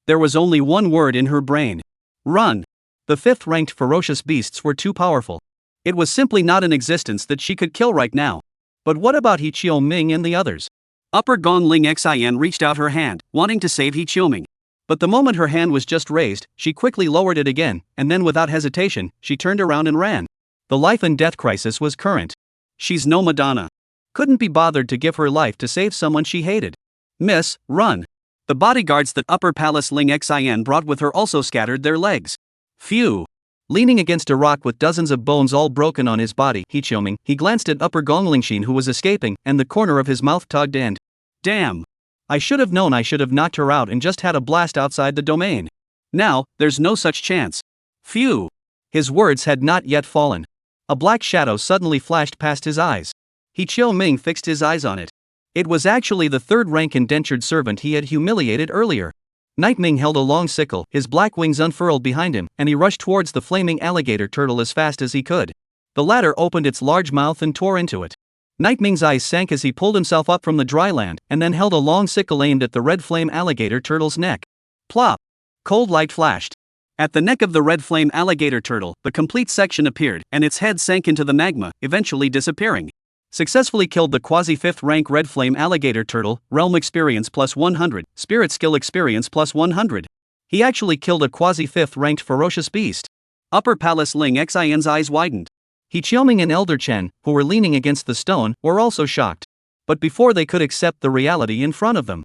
S2: There was only one word in her brain. Run!
S1: The 5th-ranked ferocious beasts were too powerful.
S2: It was simply not an existence that she could kill right now.
S1: But what about He Chiu-ming and the others?
S2: Upper Gong Ling Xian reached out her hand, wanting to save He Chiu-ming.
S1: But the moment her hand was just raised, she quickly lowered it again, and then without hesitation, she turned around and ran. The life and death crisis was current.
S2: She's no Madonna.
S1: Couldn't be bothered to give her life to save someone she hated.
S2: Miss, run. The bodyguards that Upper Palace Ling Xian brought with her also scattered their legs. Phew.
S1: Leaning against a rock with dozens of bones all broken on his body, He Chiu-ming, he glanced at Upper Gonglingshin who was escaping, and the corner of his mouth tugged and...
S2: Damn.
S1: I should have known I should have knocked her out and just had a blast outside the domain.
S2: Now, there's no such chance. Phew.
S1: His words had not yet fallen. A black shadow suddenly flashed past his eyes. He Chiu-ming fixed his eyes on it. It was actually the 3rd-rank indentured servant he had humiliated earlier. Nightming held a long sickle, his black wings unfurled behind him, and he rushed towards the flaming alligator turtle as fast as he could. The latter opened its large mouth and tore into it. Nightming's eyes sank as he pulled himself up from the dry land, and then held a long sickle aimed at the red flame alligator turtle's neck. Plop! Cold light flashed. At the neck of the red flame alligator turtle, the complete section appeared, and its head sank into the magma, eventually disappearing. Successfully killed the quasi-5th rank red flame alligator turtle, realm experience plus 100, spirit skill experience plus 100. He actually killed a quasi-5th ranked ferocious beast.
S2: Upper Palace Ling Xian's eyes widened.
S1: He Chiu-ming and Elder Chen, who were leaning against the stone, were also shocked. But before they could accept the reality in front of them,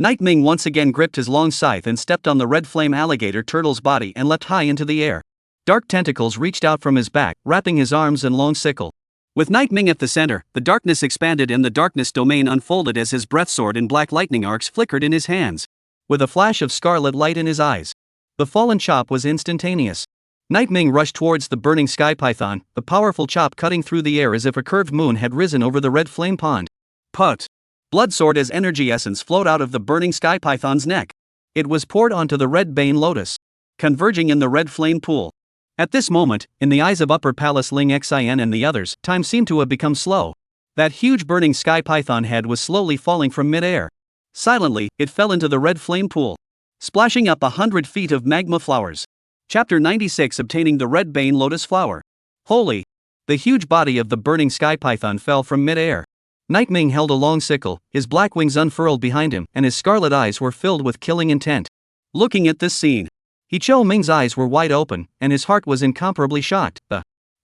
S1: Nightming once again gripped his long scythe and stepped on the red flame alligator turtle's body and leapt high into the air. Dark tentacles reached out from his back, wrapping his arms and long sickle.
S2: With Nightming at the center, the darkness expanded and the darkness domain unfolded as his breath sword and black lightning arcs flickered in his hands.
S1: With a flash of scarlet light in his eyes, the fallen chop was instantaneous. Nightming rushed towards the burning sky python, the powerful chop cutting through the air as if a curved moon had risen over the red flame pond.
S2: Put! Blood sword as energy essence flowed out of the burning sky python's neck.
S1: It was poured onto the red bane lotus.
S2: converging in the red flame pool. At this moment, in the eyes of Upper Palace Ling Xin and the others, time seemed to have become slow. That huge burning sky python head was slowly falling from mid-air. Silently, it fell into the red flame pool, splashing up 100 feet of magma flowers. Chapter 96, Obtaining the Red Bane Lotus Flower. Holy! The huge body of the burning sky python fell from mid-air. Night Ming held a long sickle, his black wings unfurled behind him, and his scarlet eyes were filled with killing intent. Looking at this scene, He Chou Ming's eyes were wide open, and his heart was incomparably shocked.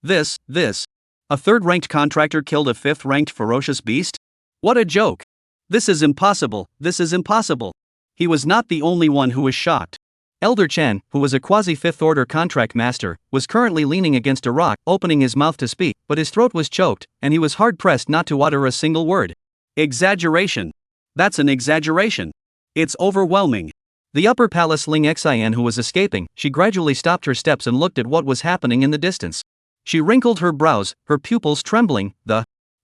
S2: This. A third-ranked contractor killed a fifth-ranked ferocious beast? What a joke! This is impossible. He was not the only one who was shocked. Elder Chen, who was a quasi-fifth-order contract master, was currently leaning against a rock, opening his mouth to speak, but his throat was choked, and he was hard-pressed not to utter a single word. Exaggeration. That's an exaggeration. It's overwhelming. The Upper Palace Ling Xin, who was escaping, she gradually stopped her steps and looked at what was happening in the distance. She wrinkled her brows, her pupils trembling.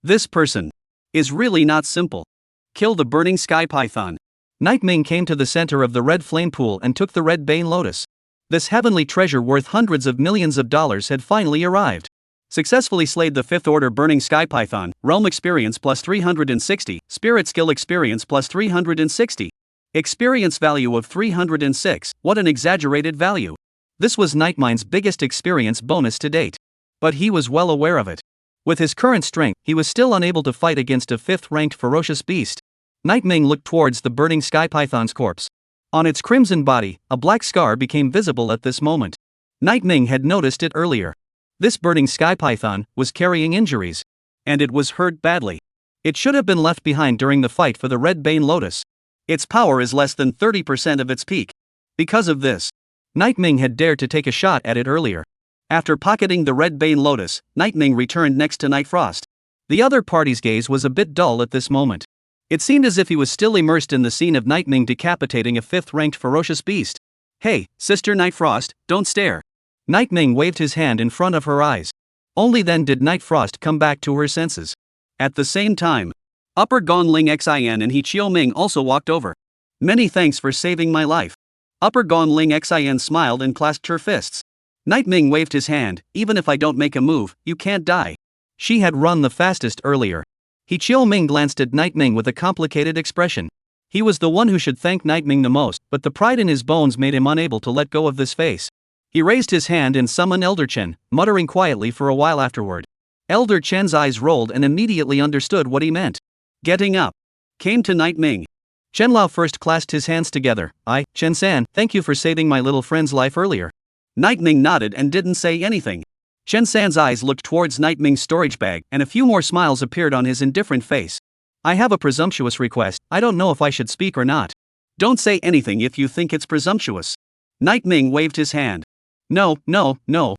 S2: This person is really not simple. Kill the burning sky python. Night Ming came to the center of the red flame pool and took the red bane lotus. This heavenly treasure worth hundreds of millions of dollars had finally arrived. Successfully slayed the fifth order burning sky python, realm experience plus 360, spirit skill experience plus 360. Experience value of 306, what an exaggerated value. This was Night Ming's biggest experience bonus to date. But he was well aware of it. With his current strength, he was still unable to fight against a fifth-ranked ferocious beast. Night Ming looked towards the burning sky python's corpse. On its crimson body, a black scar became visible at this moment. Night Ming had noticed it earlier. This burning sky python was carrying injuries. And it was hurt badly. It should have been left behind during the fight for the Red Bane Lotus. Its power is less than 30% of its peak. Because of this, Night Ming had dared to take a shot at it earlier. After pocketing the Red Bane Lotus, Night Ming returned next to Night Frost. The other party's gaze was a bit dull at this moment. It seemed as if he was still immersed in the scene of Night Ming decapitating a fifth-ranked ferocious beast. Hey, Sister Night Frost, don't stare. Night Ming waved his hand in front of her eyes. Only then did Night Frost come back to her senses. At the same time, Upper Gong Ling Xin and He Chou Ming also walked over. Many thanks for saving my life. Upper Gong Ling Xin smiled and clasped her fists. Night Ming waved his hand. Even if I don't make a move, you can't die. She had run the fastest earlier. He Chou Ming glanced at Night Ming with a complicated expression. He was the one who should thank Night Ming the most, but the pride in his bones made him unable to let go of this face. He raised his hand and summoned Elder Chen, muttering quietly for a while afterward. Elder Chen's eyes rolled and immediately understood what he meant. Getting up, came to Night Ming. Chen Lao first clasped his hands together. Chen San, thank you for saving my little friend's life earlier. Night Ming nodded and didn't say anything. Chen San's eyes looked towards Night Ming's storage bag, and a few more smiles appeared on his indifferent face. I have a presumptuous request. I don't know if I should speak or not. Don't say anything if you think it's presumptuous. Night Ming waved his hand. No.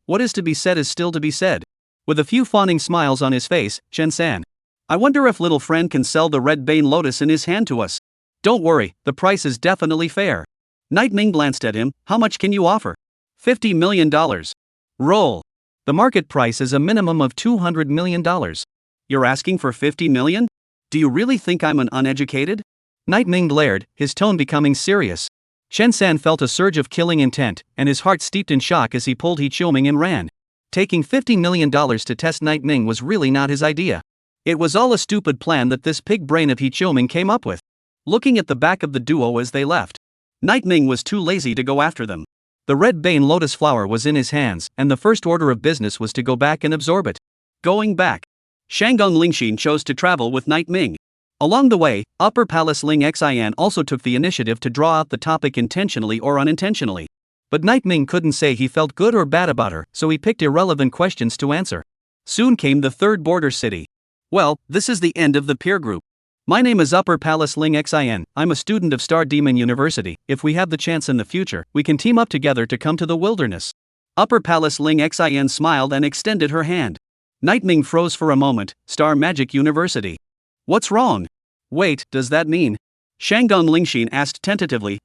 S2: What is to be said is still to be said. With a few fawning smiles on his face, Chen San. I wonder if little friend can sell the Red Bane Lotus in his hand to us. Don't worry, the price is definitely fair. Night Ming glanced at him. How much can you offer? $50 million. Roll. The market price is a minimum of $200 million. You're asking for $50 million? Do you really think I'm an uneducated? Night Ming glared, his tone becoming serious. Chen San felt a surge of killing intent, and his heart steeped in shock as he pulled He Chou Ming and ran. Taking $50 million to test Night Ming was really not his idea. It was all a stupid plan that this pig brain of He Chou Ming came up with. Looking at the back of the duo as they left, Night Ming was too lazy to go after them. The Red Bane Lotus flower was in his hands, and the first order of business was to go back and absorb it. Going back, Shanggong Lingxin chose to travel with Night Ming. Along the way, Upper Palace Ling Xian also took the initiative to draw out the topic intentionally or unintentionally. But Night Ming couldn't say he felt good or bad about her, so he picked irrelevant questions to answer. Soon came the third border city. Well, this is the end of the peer group. My name is Upper Palace Ling Xin. I'm a student of Star Demon University. If we have the chance in the future, we can team up together to come to the wilderness. Upper Palace Ling Xin smiled and extended her hand. Night Ming froze for a moment. Star Magic University. What's wrong? Wait, does that mean? Shanggong Lingxin asked tentatively.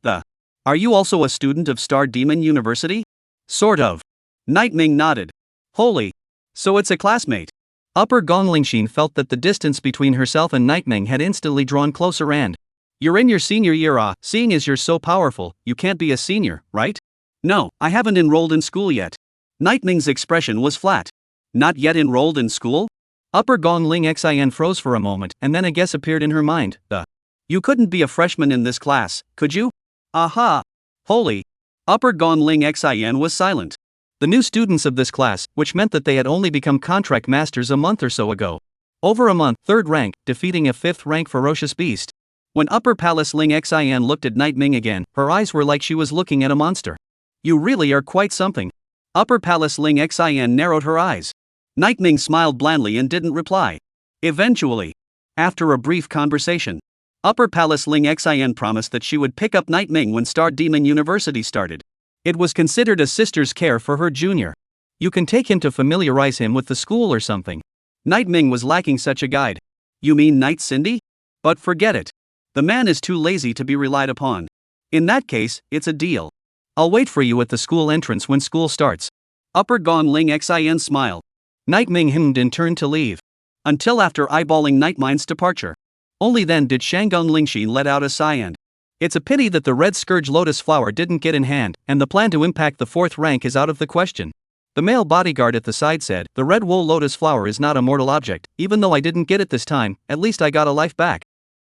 S2: Are you also a student of Star Demon University? Sort of. Night Ming nodded. Holy. So it's a classmate. Upper Gong Lingxin felt that the distance between herself and Night Ming had instantly drawn closer and. You're in your senior year, seeing as you're so powerful, you can't be a senior, right? No, I haven't enrolled in school yet. Night Ming's expression was flat. Not yet enrolled in school?
S1: Upper Gong Ling Xin froze for a moment, and then a guess appeared in her mind.
S2: You couldn't be a freshman in this class, could you? Aha! Holy! Upper Gong Ling Xin was silent.
S1: The new students of this class, which meant that they had only become contract masters a month or so ago. Over a month, 3rd rank, defeating a 5th rank ferocious beast. When Upper Palace Ling Xin looked at Night Ming again, her eyes were like she was looking at a monster. You really are quite something. Upper Palace Ling Xin narrowed her eyes. Night Ming smiled blandly and didn't reply. Eventually, after a brief conversation, Upper Palace Ling Xin promised that she would pick up Night Ming when Star Demon University started. It was considered a sister's care for her junior. You can take him to familiarize him with the school or something. Night Ming was lacking such a guide. You mean Night Cindy? But forget it. The man is too lazy to be relied upon. In that case, it's a deal. I'll wait for you at the school entrance when school starts. Upper Gong Ling Xin smiled. Night Ming hemmed and turned to leave. Until after eyeballing Night Mind's departure. Only then did Shanggong Lingxin let out a sigh. It's a pity that the Red Scourge Lotus Flower didn't get in hand, and the plan to impact the 4th rank is out of the question. The male bodyguard at the side said, the Red Wool Lotus Flower is not a mortal object, even though I didn't get it this time, at least I got a life back.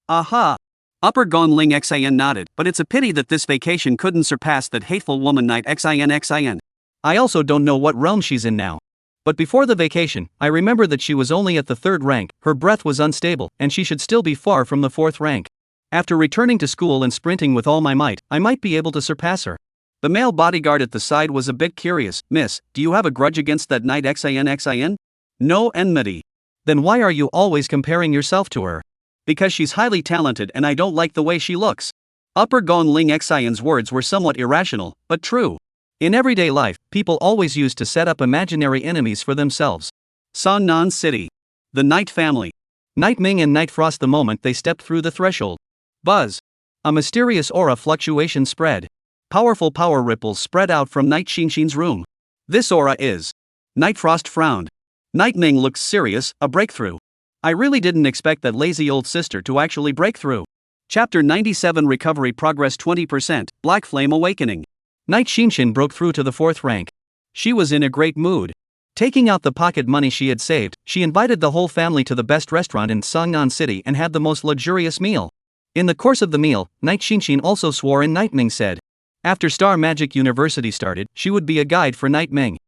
S1: Aha! Upper Gong Ling Xin nodded, but it's a pity that this vacation couldn't surpass that hateful woman Night Xin. I also don't know what realm she's in now. But before the vacation, I remember that she was only at the 3rd rank, her breath was unstable, and she should still be far from the 4th rank. After returning to school and sprinting with all my might, I might be able to surpass her. The male bodyguard at the side was a bit curious. Miss, do you have a grudge against that Night Xin? No enmity. Then why are you always comparing yourself to her? Because she's highly talented and I don't like the way she looks. Upper Gong Ling Xin's words were somewhat irrational, but true. In everyday life, people always used to set up imaginary enemies for themselves. Sannan City. The Night family. Night Ming and Night Frost the moment they stepped through the threshold. Buzz. A mysterious aura fluctuation spread. Powerful power ripples spread out from Night Xinxin's room. This aura is. Night Frost frowned. Night Ming looked serious, a breakthrough. I really didn't expect that lazy old sister to actually break through. Chapter 97 Recovery Progress 20%, Black Flame Awakening. Night Xinxin broke through to the 4th rank. She was in a great mood. Taking out the pocket money she had saved, she invited the whole family to the best restaurant in Sannan City and had the most luxurious meal. In the course of the meal, Night Xinxin also swore and Night Ming said, after Star Magic University started, she would be a guide for Night Ming.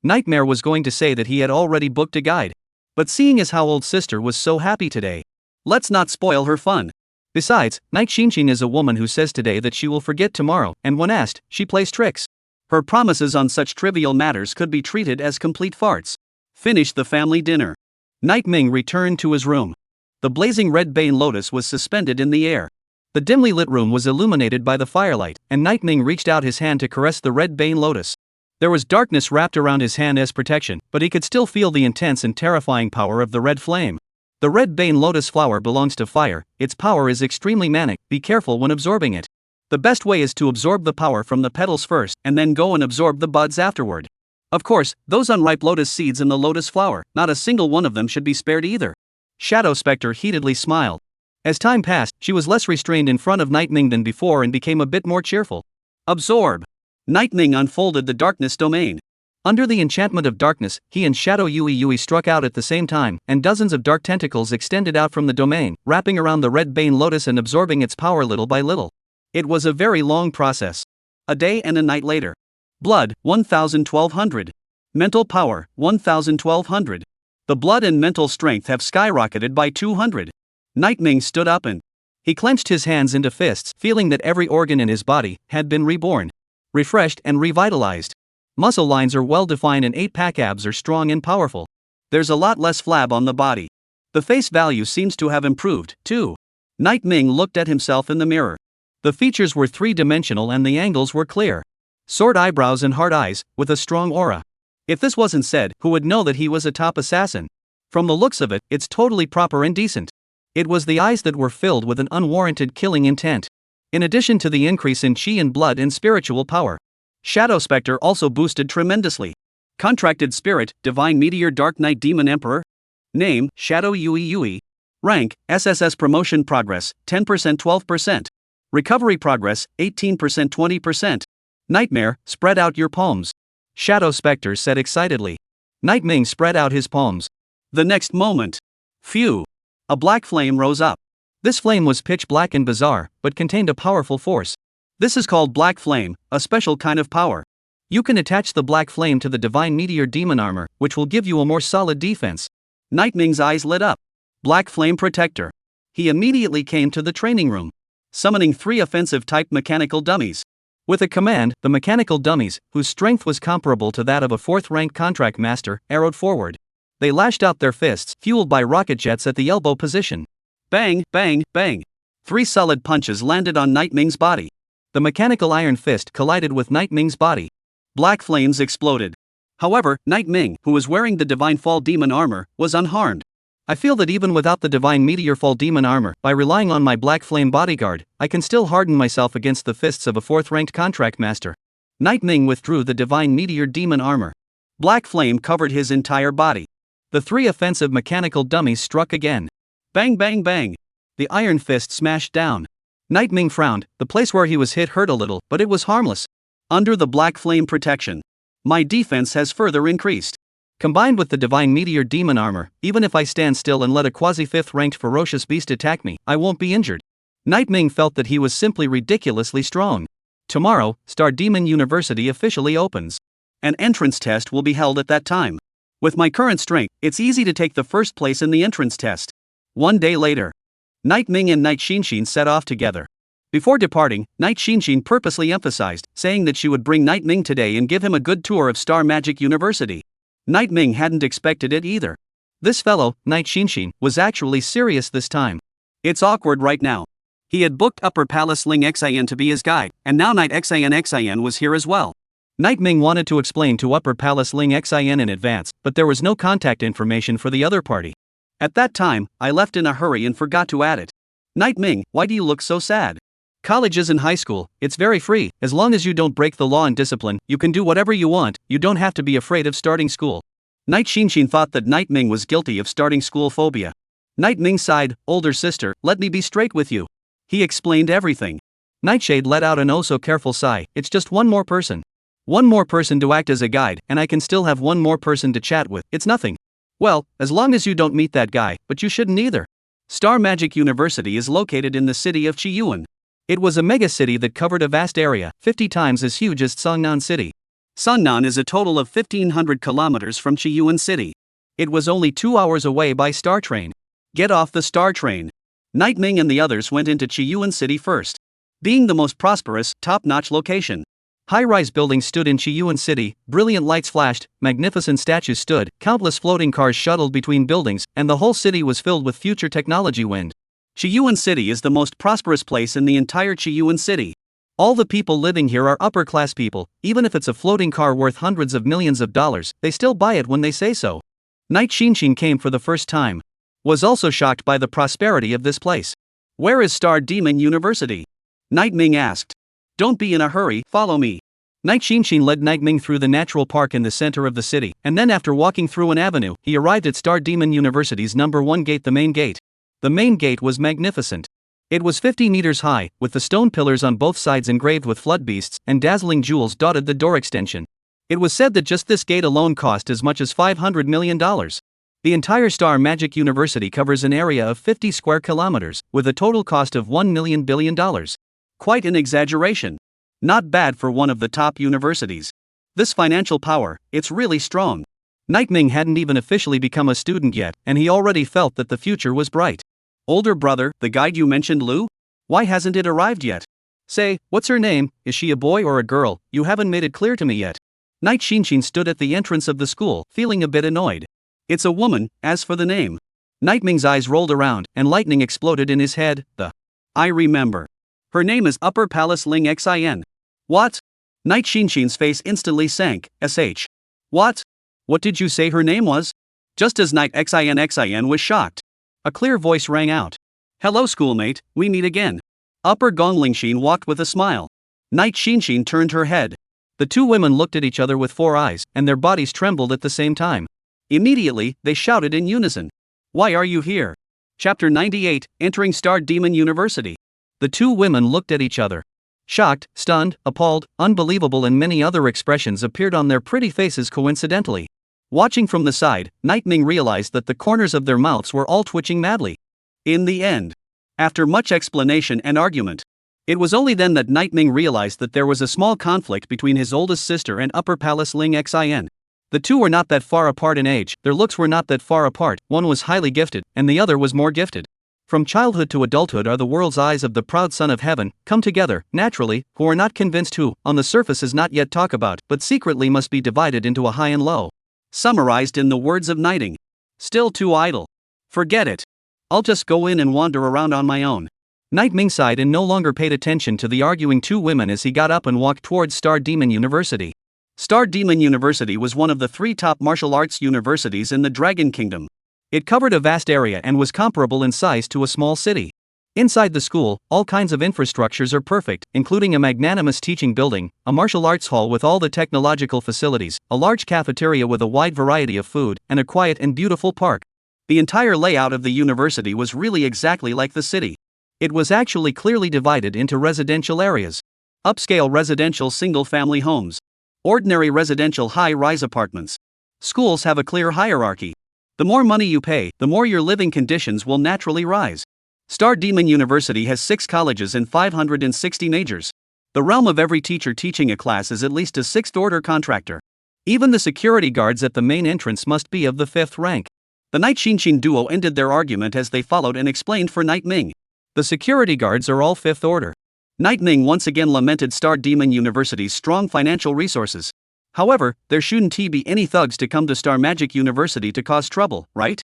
S1: Nightmare was going to say that he had already booked a guide. But seeing as how old sister was so happy today, let's not spoil her fun. Besides, Night Xinxin is a woman who says today that she will forget tomorrow, and when asked, she plays tricks. Her promises on such trivial matters could be treated as complete farts. Finish the family dinner. Night Ming returned to his room. The blazing red Bane Lotus was suspended in the air. The dimly lit room was illuminated by the firelight, and Night Ming reached out his hand to caress the red Bane Lotus. There was darkness wrapped around his hand as protection, but he could still feel the intense and terrifying power of the red flame. The red Bane Lotus flower belongs to fire, its power is extremely manic, be careful when absorbing it. The best way is to absorb the power from the petals first, and then go and absorb the buds afterward. Of course, those unripe lotus seeds in the lotus flower, not a single one of them should be spared either. Shadow Spectre heatedly smiled. As time passed, she was less restrained in front of Night Ming than before and became a bit more cheerful. Absorb. Night Ming unfolded the darkness domain. Under the enchantment of darkness, he and Shadow Yui struck out at the same time, and dozens of dark tentacles extended out from the domain, wrapping around the red Bane Lotus and absorbing its power little by little. It was a very long process. A day and a night later. Blood, 1,1200. Mental power, 1,1200. The blood and mental strength have skyrocketed by 200. Night Ming stood up and he clenched his hands into fists, feeling that every organ in his body had been reborn, refreshed and revitalized. Muscle lines are well defined and 8-pack abs are strong and powerful. There's a lot less flab on the body. The face value seems to have improved, too. Night Ming looked at himself in the mirror. The features were three-dimensional and the angles were clear. Sword eyebrows and hard eyes, with a strong aura. If this wasn't said, who would know that he was a top assassin? From the looks of it, it's totally proper and decent. It was the eyes that were filled with an unwarranted killing intent. In addition to the increase in chi and blood and spiritual power. Shadow Spectre also boosted tremendously. Contracted Spirit, Divine Meteor Dark Knight Demon Emperor. Name, Shadow Yui. Rank, SSS Promotion Progress, 10% 12%. Recovery Progress, 18% 20%.
S2: Nightmare, spread out your palms. Shadow Spectre said excitedly. Nightming spread out his palms. The next moment. Phew. A black flame rose up. This flame was pitch black and bizarre, but contained a powerful force. This is called Black Flame, a special kind of power. You can attach the black flame to the divine meteor demon armor, which will give you a more solid defense. Nightming's eyes lit up. Black Flame Protector. He immediately came to the training room, summoning 3 offensive-type mechanical dummies. With a command, the mechanical dummies, whose strength was comparable to that of a 4th-ranked contract master, arrowed forward. They lashed out their fists, fueled by rocket jets at the elbow position. Bang, bang, bang. 3 solid punches landed on Nightming's body. The mechanical iron fist collided with Nightming's body. Black flames exploded. However, Nightming, who was wearing the Divine Fall Demon armor, was unharmed. I feel that even without the Divine Meteor Fall Demon armor, by relying on my Black Flame bodyguard, I can still harden myself against the fists of a 4th-ranked contract master. Nightming withdrew the Divine Meteor Demon armor. Black Flame covered his entire body. The 3 offensive mechanical dummies struck again. Bang bang bang. The iron fist smashed down. Nightming frowned. The place where he was hit hurt a little, but it was harmless. Under the Black Flame protection, my defense has further increased. Combined with the Divine Meteor Demon armor, even if I stand still and let a quasi-5th-ranked ferocious beast attack me, I won't be injured. Nightming felt that he was simply ridiculously strong. Tomorrow, Star Demon University officially opens. An entrance test will be held at that time. With my current strength, it's easy to take the first place in the entrance test. 1 day later, Nightming and Night Shinshin set off together. Before departing, Night Shinshin purposely emphasized, saying that she would bring Nightming today and give him a good tour of Star Magic University. Nightming hadn't expected it either. This fellow, Night Shinshin, was actually serious this time. It's awkward right now. He had booked Upper Palace Ling Xian to be his guide, and now Night Xian was here as well. Nightming wanted to explain to Upper Palace Ling Xian in advance, but there was no contact information for the other party. At that time, I left in a hurry and forgot to add it. Nightming, why do you look so sad? College isn't high school, it's very free. As long as you don't break the law and discipline, you can do whatever you want, you don't have to be afraid of starting school. Night Shinshin thought that Nightming was guilty of starting school phobia. Nightming sighed, older sister, let me be straight with you. He explained everything. Nightshade let out an oh-so-careful sigh, it's just one more person. One more person to act as a guide, and I can still have one more person to chat with, it's nothing. Well, as long as you don't meet that guy, but you shouldn't either. Star Magic University is located in the city of Chiyuan. It was a megacity that covered a vast area, 50 times as huge as Songnan City. Songnan is a total of 1,500 kilometers from Chiyuan City. It was only 2 hours away by Star Train. Get off the Star Train. Nightming and the others went into Chiyuan City first. Being the most prosperous, top-notch location. High-rise buildings stood in Chiyuan City, brilliant lights flashed, magnificent statues stood, countless floating cars shuttled between buildings, and the whole city was filled with future technology wind. Chiyuan City is the most prosperous place in the entire Chiyuan City. All the people living here are upper-class people, even if it's a floating car worth hundreds of millions of dollars, they still buy it when they say so. Night Shinshin came for the first time. Was also shocked by the prosperity of this place. Where is Star Demon University? Nightming asked. Don't be in a hurry, follow me. Night Shinshin led Nightming through the natural park in the center of the city, and then after walking through an avenue, he arrived at Star Demon University's number 1 gate, the main gate. The main gate was magnificent. It was 50 meters high, with the stone pillars on both sides engraved with flood beasts, and dazzling jewels dotted the door extension. It was said that just this gate alone cost as much as $500 million. The entire Star Magic University covers an area of 50 square kilometers, with a total cost of $1 million billion. Quite an exaggeration. Not bad for one of the top universities. This financial power, it's really strong. Nightming hadn't even officially become a student yet, and he already felt that the future was bright. Older brother, the guide you mentioned, Lu? Why hasn't it arrived yet? Say, what's her name? Is she a boy or a girl? You haven't made it clear to me yet. Night Shinshin stood at the entrance of the school, feeling a bit annoyed. It's a woman, as for the name. Nightming's eyes rolled around, and lightning exploded in his head. I remember. Her name is Upper Palace Ling Xian. What? Night Shinshin's face instantly sank. What? What did you say her name was? Just as Night Xian was shocked. A clear voice rang out. Hello schoolmate, we meet again. Upper Gonglingshin walked with a smile. Night Shinshin turned her head. The two women looked at each other with 4 eyes, and their bodies trembled at the same time. Immediately, they shouted in unison. Why are you here? Chapter 98, Entering Star Demon University. The two women looked at each other.
S1: Shocked, stunned, appalled, unbelievable, and many other expressions appeared on their pretty faces coincidentally. Watching from the side, Night Ming realized that the corners of their mouths were all twitching madly. In the end, after much explanation and argument, it was only then that Night Ming realized that there was a small conflict between his oldest sister and Upper Palace Ling Xin. The two were not that far apart in age, their looks were not that far apart, one was highly gifted, and the other was more gifted. From childhood to adulthood are the world's eyes of the proud son of heaven, come together, naturally, who are not convinced who, on the surface is not yet talk about, but secretly must be divided into a high and low. Summarized in the words of Nighting. Still too idle. Forget it. I'll just go in and wander around on my own. Night Ming sighed and no longer paid attention to the arguing two women as he got up and walked towards Star Demon University. Star Demon University was one of the 3 top martial arts universities in the Dragon Kingdom. It covered a vast area and was comparable in size to a small city. Inside the school, all kinds of infrastructures are perfect, including a magnanimous teaching building, a martial arts hall with all the technological facilities, a large cafeteria with a wide variety of food, and a quiet and beautiful park. The entire layout of the university was really exactly like the city. It was actually clearly divided into residential areas. Upscale residential single-family homes. Ordinary residential high-rise apartments. Schools have a clear hierarchy. The more money you pay, the more your living conditions will naturally rise. Star Demon University has 6 colleges and 560 majors. The realm of every teacher teaching a class is at least a 6th-order contractor. Even the security guards at the main entrance must be of the 5th rank. The Night Xinshin duo ended their argument as they followed and explained for Night Ming. The security guards are all 5th order. Night Ming once again lamented Star Demon University's strong financial resources. However, there shouldn't be any thugs to come to Star Magic University to cause trouble, right?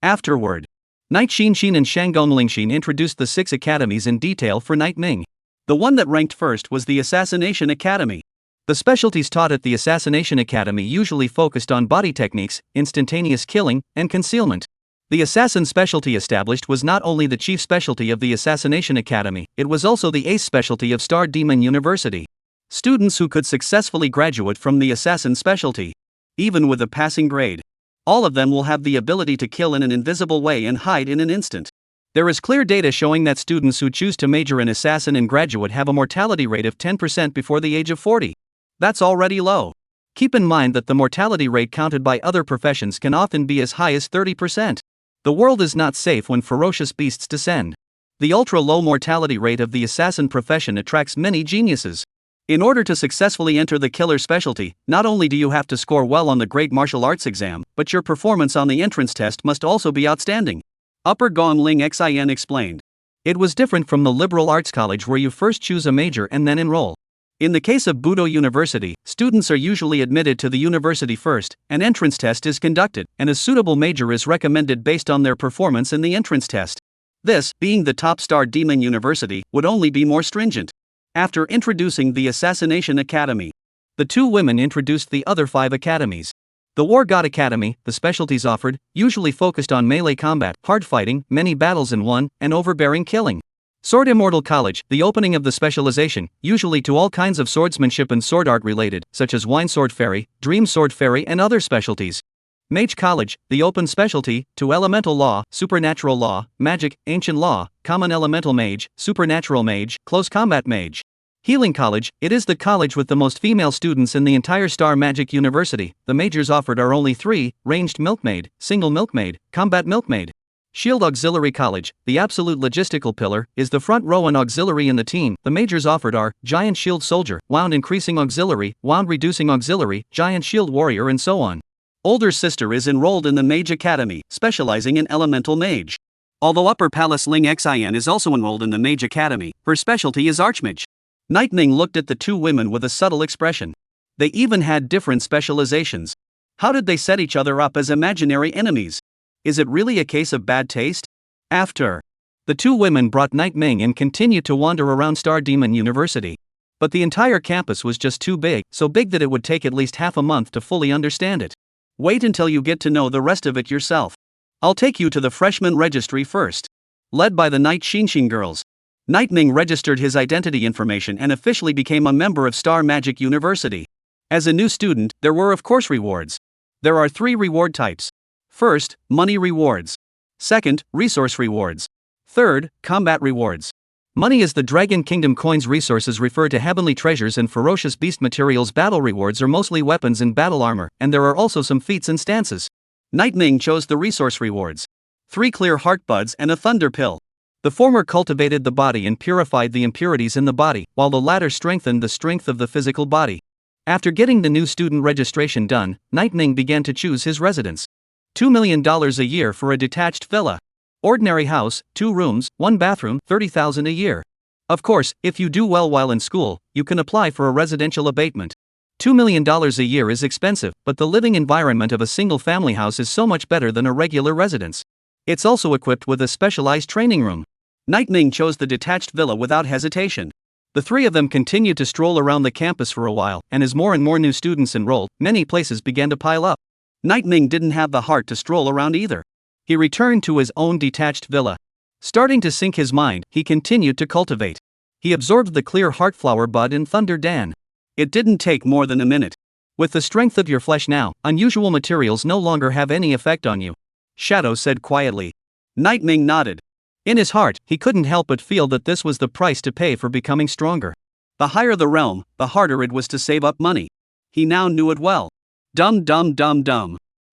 S1: Afterward, Night Xinshin and Shanggong Lingxin introduced the 6 academies in detail for Night Ming. The one that ranked first was the Assassination Academy. The specialties taught at the Assassination Academy usually focused on body techniques, instantaneous killing, and concealment. The assassin specialty established was not only the chief specialty of the Assassination Academy, it was also the ace specialty of Star Demon University. Students who could successfully graduate from the assassin specialty, even with a passing grade, all of them will have the ability to kill in an invisible way and hide in an instant. There is clear data showing that students who choose to major in assassin and graduate have a mortality rate of 10% before the age of 40. That's already low. Keep in mind that the mortality rate counted by other professions can often be as high as 30%. The world is not safe when ferocious beasts descend. The ultra-low mortality rate of the assassin profession attracts many geniuses. In order to successfully enter the killer specialty, not only do you have to score well on the Great Martial Arts exam, but your performance on the entrance test must also be outstanding. Upper Gong Ling Xin explained. It was different from the liberal arts college where you first choose a major and then enroll. In the case of Budo University, students are usually admitted to the university first, an entrance test is conducted, and a suitable major is recommended based on their performance in the entrance test. This, being the top Star Demon University, would only be more stringent. After introducing the Assassination Academy, the 2 women introduced the other 5 academies. The War God Academy, the specialties offered, usually focused on melee combat, hard fighting, many battles in one, and overbearing killing. Sword Immortal College, the opening of the specialization, usually to all kinds of swordsmanship and sword art related, such as Wine Sword Fairy, Dream Sword Fairy, and other specialties. Mage College, the open specialty, to elemental law, supernatural law, magic, ancient law, common elemental mage, supernatural mage, close combat mage. Healing College, it is the college with the most female students in the entire Star Magic University. The majors offered are only 3, ranged milkmaid, single milkmaid, combat milkmaid. Shield Auxiliary College, the absolute logistical pillar, is the front row and auxiliary in the team. The majors offered are Giant Shield Soldier, Wound Increasing Auxiliary, Wound Reducing Auxiliary, Giant Shield Warrior, and so on. Older sister is enrolled in the Mage Academy, specializing in Elemental Mage. Although Upper Palace Ling Xin is also enrolled in the Mage Academy, her specialty is Archmage. Night Ming looked at the 2 women with a subtle expression. They even had different specializations. How did they set each other up as imaginary enemies? Is it really a case of bad taste? After the 2 women brought Night Ming and continued to wander around Star Demon University. But the entire campus was just too big, so big that it would take at least half a month to fully understand it. Wait until you get to know the rest of it yourself. I'll take you to the freshman registry first. Led by the Night Xinshin girls, Night Ming registered his identity information and officially became a member of Star Magic University. As a new student, there were of course rewards. There are 3 reward types. First, money rewards. Second, resource rewards. Third, combat rewards. Money is the Dragon Kingdom. Coins resources refer to heavenly treasures and ferocious beast materials. Battle rewards are mostly weapons and battle armor, and there are also some feats and stances.
S2: Night Ming chose the resource rewards. 3 clear heart buds and a thunder pill.
S1: The former cultivated the body and purified the impurities in the body, while the latter strengthened the strength of the physical body. After getting the new student registration done, Night Ming began to choose his residence. $2 million a year for a detached villa. Ordinary house, 2 rooms, 1 bathroom, $30,000 a year. Of course, if you do well while in school, you can apply for a residential abatement. $2 million a year is expensive, but the living environment of a single-family house is so much better than a regular residence. It's also equipped with a specialized training room.
S2: Night Ming chose the detached villa without hesitation.
S1: The 3 of them continued to stroll around the campus for a while, and as more and more new students enrolled, many places began to pile up.
S2: Night Ming didn't have the heart to stroll around either.
S1: He returned to his own detached villa. Starting to sink his mind, he continued to cultivate. He absorbed the clear heartflower bud in Thunder Dan.
S2: It didn't take more than a minute.
S1: With the strength of your flesh now, unusual materials no longer have any effect on you, Shadow said quietly.
S2: Night Ming nodded.
S1: In his heart, he couldn't help but feel that this was the price to pay for becoming stronger.
S2: The higher the realm, the harder it was to save up money. He now knew it well. Dum.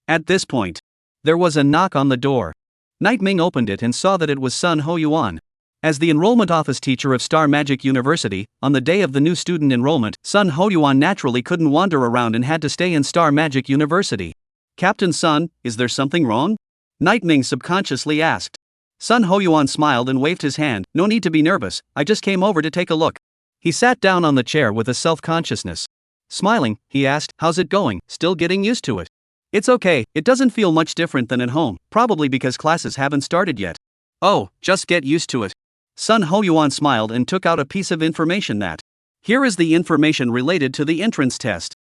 S2: At this point,
S1: there was a knock on the door. Night Ming opened it and saw that it was Sun Ho Yuan. As the enrollment office teacher of Star Magic University, on the day of the new student enrollment, Sun Ho Yuan naturally couldn't wander around and had to stay in Star Magic University.
S2: Captain Sun, is there something wrong? Night Ming subconsciously asked.
S1: Sun Ho Yuan smiled and waved his hand. No need to be nervous, I just came over to take a look. He sat down on the chair with a self-consciousness. Smiling, he asked, how's it going, still getting used to it?
S2: It's okay, it doesn't feel much different than at home, probably because classes haven't started yet.
S1: Oh, just get used to it.
S2: Sun Ho Yuan smiled and took out a piece of information that. Here is the information related to the entrance test.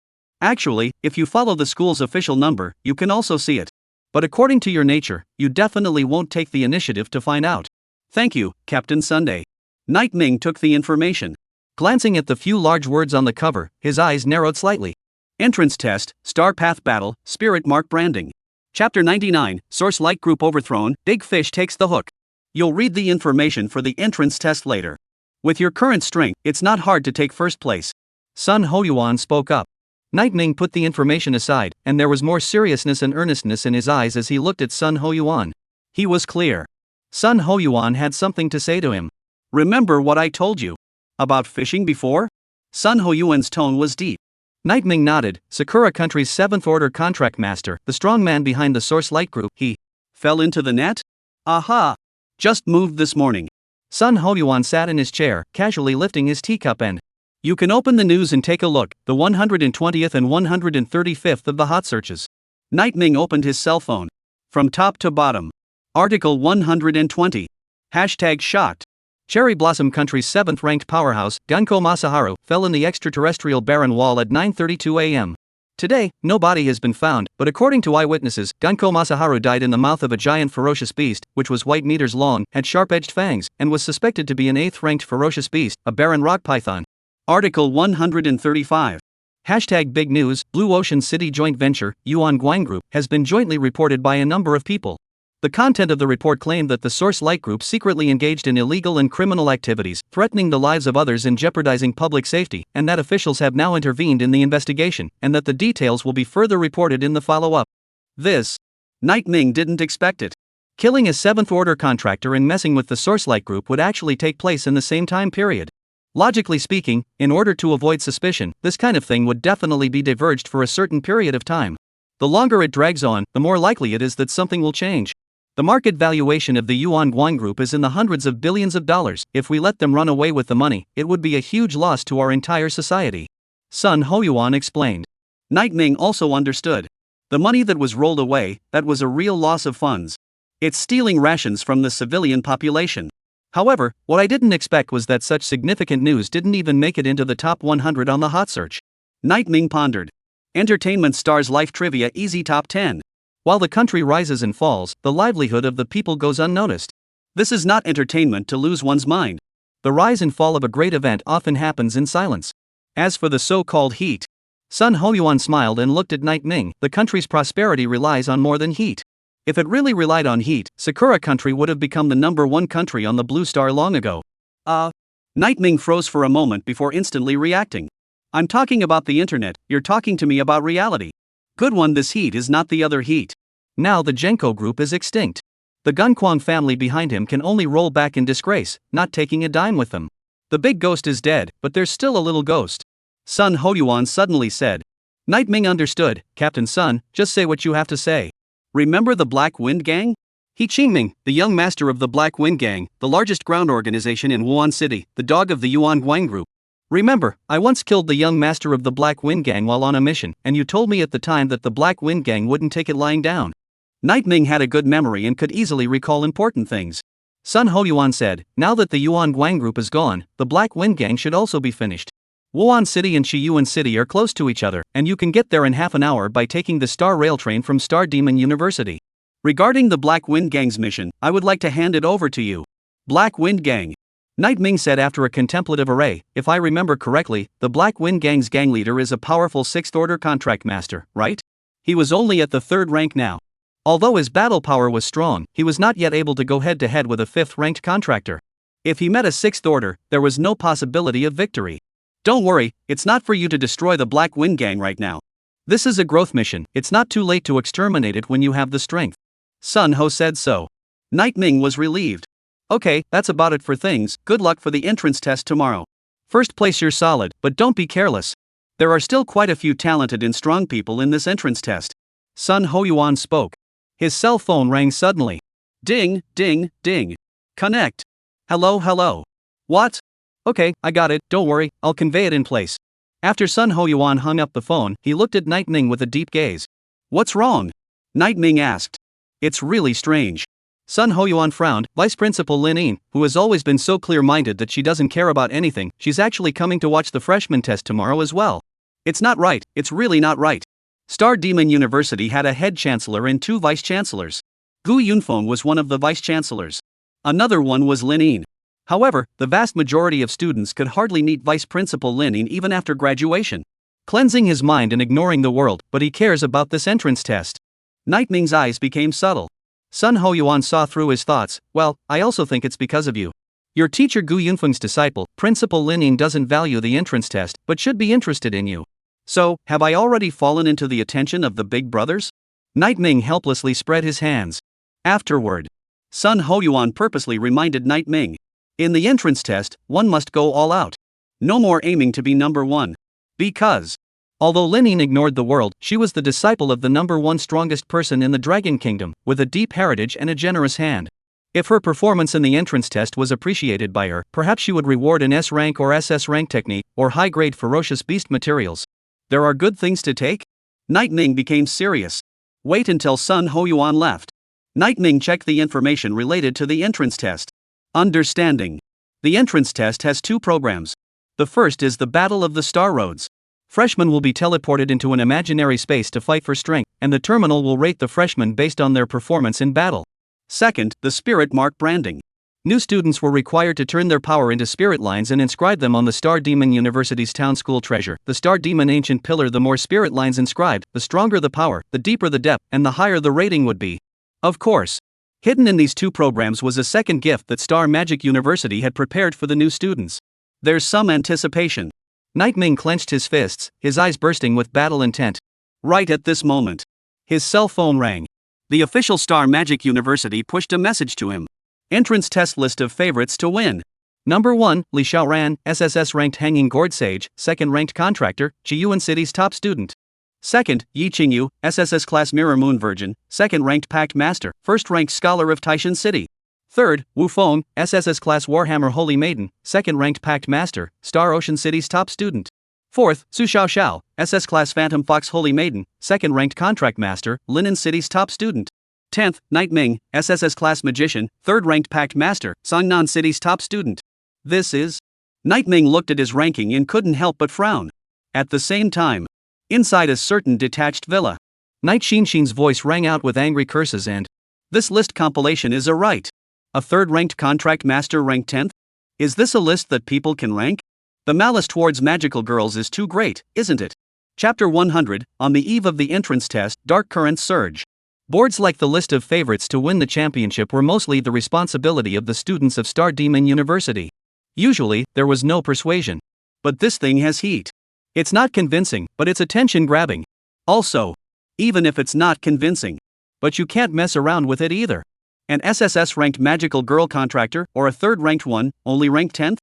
S2: Actually, if you follow the school's official number, you can also see it. But according to your nature, you definitely won't take the initiative to find out. Thank you, Captain Sunday. Night Ming took the information.
S1: Glancing at the few large words on the cover, his eyes narrowed slightly.
S2: Entrance test, Star Path Battle, Spirit Mark Branding. Chapter 99, Source Light Group Overthrown, Big Fish Takes the Hook. You'll read the information for the entrance test later. With your current strength, it's not hard to take first place.
S1: Sun Ho Yuan spoke up. Night Ming put the information aside, and there was more seriousness and earnestness in his eyes as he looked at Sun Ho Yuan. He was clear. Sun Ho Yuan had something to say to him.
S2: Remember what I told you about fishing before? Sun Ho Yuan's tone was deep.
S1: Night Ming nodded. Sakura Country's 7th Order contract master, the strong man behind the Source Light Group, he
S2: fell into the net? Aha! Just moved this morning.
S1: Sun Ho Yuan sat in his chair, casually lifting his teacup and.
S2: You can open the news and take a look, the 120th and 135th of the hot searches. Night Ming opened his cell phone. From top to bottom. Article 120. Hashtag shocked.
S1: Cherry Blossom Country's 7th-ranked powerhouse, Gunko Masaharu, fell in the extraterrestrial barren wall at 9:32 a.m. Today, no body has been found, but according to eyewitnesses, Gunko Masaharu died in the mouth of a giant ferocious beast, which was white meters long, had sharp-edged fangs, and was suspected to be an 8th-ranked ferocious beast, a barren rock python.
S2: Article 135.
S1: Hashtag Big News, Blue Ocean City Joint Venture, Yuan Guang Group, has been jointly reported by a number of people. The content of the report claimed that the Source Light Group secretly engaged in illegal and criminal activities, threatening the lives of others and jeopardizing public safety, and that officials have now intervened in the investigation, and that the details will be further reported in the follow-up.
S2: This. Night Ming didn't expect it.
S1: Killing a 7th Order contractor and messing with the Source Light Group would actually take place in the same time period. Logically speaking, in order to avoid suspicion, this kind of thing would definitely be diverged for a certain period of time. The longer it drags on, the more likely it is that something will change. The market valuation of the Yuan Guang Group is in the hundreds of billions of dollars. If we let them run away with the money, it would be a huge loss to our entire society. Sun Ho Yuan explained.
S2: Night Ming also understood. The money that was rolled away, that was a real loss of funds. It's stealing rations from the civilian population.
S1: However, what I didn't expect was that such significant news didn't even make it into the top 100 on the hot search.
S2: Night Ming pondered. Entertainment Stars Life Trivia Easy Top 10.
S1: While the country rises and falls, the livelihood of the people goes unnoticed.
S2: This is not entertainment to lose one's mind.
S1: The rise and fall of a great event often happens in silence. As for the so-called heat, Sun Ho Yuan smiled and looked at Night Ming. The country's prosperity relies on more than heat. If it really relied on heat, Sakura Country would have become the #1 country on the Blue Star long ago.
S2: Nightming froze for a moment before instantly reacting. I'm talking about the internet, you're talking to me about reality. Good one, this heat is not the other heat.
S1: Now the Genko group is extinct. The Gunkwang family behind him can only roll back in disgrace, not taking a dime with them. The big ghost is dead, but there's still a little ghost.
S2: Sun Hoyuan suddenly said.
S1: Nightming understood. Captain Sun, just say what you have to say.
S2: Remember the Black Wind Gang?
S1: He Qingming, the young master of the Black Wind Gang, the largest ground organization in Wuhan City, the dog of the Yuan Guang group. Remember, I once killed the young master of the Black Wind Gang while on a mission, and you told me at the time that the Black Wind Gang wouldn't take it lying down.
S2: Nightming had a good memory and could easily recall important things.
S1: Sun Hoyuan said, now that the Yuan Guang group is gone, the Black Wind Gang should also be finished. Wuhan City and Shiyuan City are close to each other, and you can get there in half an hour by taking the Star Rail train from Star Demon University.
S2: Regarding the Black Wind Gang's mission, I would like to hand it over to you. Black Wind Gang.
S1: Nightming said after a contemplative array, if I remember correctly, the Black Wind Gang's gang leader is a powerful 6th order contract master, right? He was only at the 3rd rank now. Although his battle power was strong, he was not yet able to go head to head with a 5th ranked contractor. If he met a 6th order, there was no possibility of victory.
S2: Don't worry, it's not for you to destroy the Black Wind Gang right now.
S1: This is a growth mission, it's not too late to exterminate it when you have the strength.
S2: Sun Ho said so. Nightming was relieved.
S1: Okay, that's about it for things, good luck for the entrance test tomorrow. First place you're solid, but don't be careless. There are still quite a few talented and strong people in this entrance test. Sun Hoyuan spoke. His cell phone rang suddenly.
S2: Ding, ding, ding. Connect.
S1: Hello.
S2: What?
S1: Okay, I got it, don't worry, I'll convey it in place. After Sun Hoyuan hung up the phone, he looked at Nightming with a deep gaze.
S2: What's wrong? Nightming asked.
S1: It's really strange. Sun Hoyuan frowned. Vice Principal Lin Yin, who has always been so clear-minded that she doesn't care about anything, she's actually coming to watch the freshman test tomorrow as well. It's not right, it's really not right. Star Demon University had a head chancellor and 2 vice chancellors. Gu Yunfeng was one of the vice chancellors. Another one was Lin Yin. However, the vast majority of students could hardly meet Vice Principal Lin Yin even after graduation. Cleansing his mind and ignoring the world, but he cares about this entrance test. Nightming's eyes became subtle. Sun Hoyuan saw through his thoughts. Well, I also think it's because of you. Your teacher Gu Yunfeng's disciple, Principal Lin Yin, doesn't value the entrance test, but should be interested in you. So, have I already fallen into the attention of the big brothers? Nightming helplessly spread his hands. Afterward,
S2: Sun Hoyuan purposely reminded Nightming.
S1: In the entrance test, one must go all out.
S2: No more aiming to be number 1.
S1: Because, although Lin Yin ignored the world, she was the disciple of the number 1 strongest person in the Dragon Kingdom, with a deep heritage and a generous hand. If her performance in the entrance test was appreciated by her, perhaps she would reward an S rank or SS rank technique, or high-grade ferocious beast materials. There are good things to take?
S2: Nightming became serious. Wait until Sun Hoyuan left. Nightming checked the information related to the entrance test. Understanding. The entrance test has 2 programs.
S1: The first is the Battle of the Star Roads. Freshmen will be teleported into an imaginary space to fight for strength, and the terminal will rate the freshmen based on their performance in battle.
S2: Second, the Spirit Mark branding.
S1: New students were required to turn their power into spirit lines and inscribe them on the Star Demon University's town school treasure, the Star Demon Ancient Pillar. The more spirit lines inscribed, the stronger the power, the deeper the depth, and the higher the rating would be. Of course, hidden in these 2 programs was a second gift that Star Magic University had prepared for the new students.
S2: There's some anticipation.
S1: Nightming clenched his fists, his eyes bursting with battle intent.
S2: Right at this moment,
S1: his cell phone rang.
S2: The official Star Magic University pushed a message to him. Entrance test list of favorites to win.
S1: Number 1, Li Xiaoran, SSS ranked hanging gourd sage, 2nd ranked contractor, Chiyuan City's top student. 2nd, Yi Qingyu, SSS class mirror moon virgin, 2nd ranked pact master, 1st ranked scholar of Taishan City. 3rd, Wu Feng, SSS class Warhammer Holy Maiden, 2nd ranked pact master, Star Ocean City's top student. 4th, Su Xiao, SS class Phantom Fox Holy Maiden, 2nd ranked contract master, Linen City's top student. 10th, Nightming, SSS class magician, 3rd ranked pact master, Songnan City's top student. This is...
S2: Nightming looked at his ranking and couldn't help but frown. At the same time, inside a certain detached villa,
S1: Night Xinshin's voice rang out with angry curses and...
S2: This list compilation is a right. A 3rd ranked contract master ranked 10th? Is this a list that people can rank? The malice towards magical girls is too great, isn't it? Chapter 100, on the eve of the entrance test, dark currents surge.
S1: Boards like the list of favorites to win the championship were mostly the responsibility of the students of Star Demon University.
S2: Usually, there was no persuasion. But this thing has heat. It's not convincing, but it's attention grabbing. Also, even if it's not convincing, but you can't mess around with it either. An SSS ranked magical girl contractor, or a third ranked one, only ranked 10th?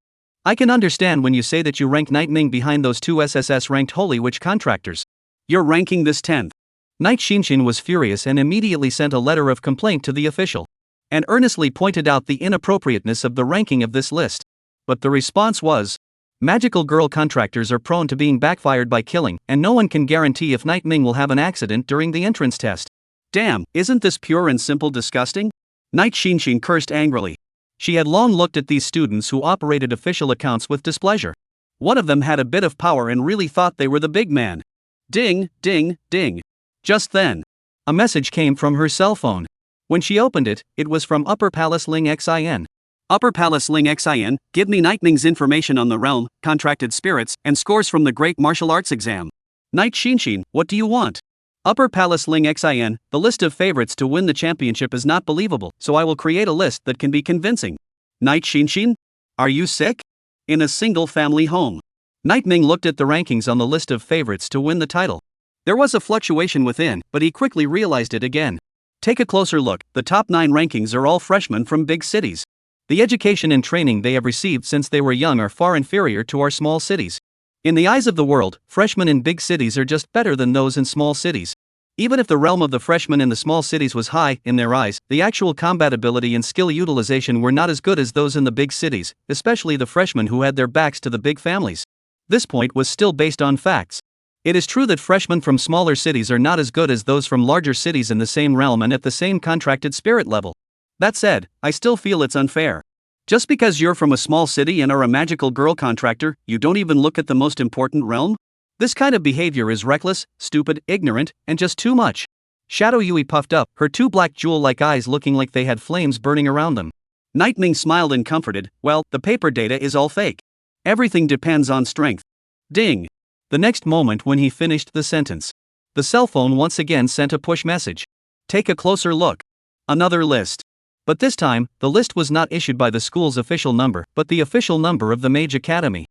S2: I can understand when you say that you rank Night Ming behind those two SSS ranked Holy Witch contractors. You're ranking this 10th. Night Xinshin was furious and immediately sent a letter of complaint to the official, and earnestly pointed out the inappropriateness of the ranking of this list. But the response was, magical girl contractors are prone to being backfired by killing, and no one can guarantee if Night Ming will have an accident during the entrance test. Damn, isn't this pure and simple disgusting? Night Xinshin cursed angrily. She had long looked at these students who operated official accounts with displeasure. One of them had a bit of power and really thought they were the big man. Ding, ding, ding. Just then, a message came from her cell phone. When she opened it, it was from Upper Palace Ling Xin. Upper Palace Ling Xin, give me Night Ming's information on the realm, contracted spirits, and scores from the Great Martial Arts exam. Night Xinshin, what do you want? Upper Palace Ling Xin, the list of favorites to win the championship is not believable, so I will create a list that can be convincing. Night Xinshin? Are you sick? In a single family home. Night Ming looked at the rankings on the list of favorites to win the title. There was a fluctuation within, but he quickly realized it again. Take a closer look, the top 9 rankings are all freshmen from big cities. The education and training they have received since they were young are far inferior to our small cities. In the eyes of the world, freshmen in big cities are just better than those in small cities. Even if the realm of the freshmen in the small cities was high, in their eyes, the actual combat ability and skill utilization were not as good as those in the big cities, especially the freshmen who had their backs to the big families. This point was still based on facts. It is true that freshmen from smaller cities are not as good as those from larger cities in the same realm and at the same contracted spirit level. That said, I still feel it's unfair. Just because you're from a small city and are a magical girl contractor, you don't even look at the most important realm? This kind of behavior is reckless, stupid, ignorant, and just too much. Shadow Yui puffed up, her two black jewel-like eyes looking like they had flames burning around them. Night Ming smiled and comforted, well, the paper data is all fake. Everything depends on strength. Ding. The next moment when he finished the sentence, the cell phone once again sent a push message. Take a closer look. Another list. But this time, the list was not issued by the school's official number, but the official number of the Mage Academy.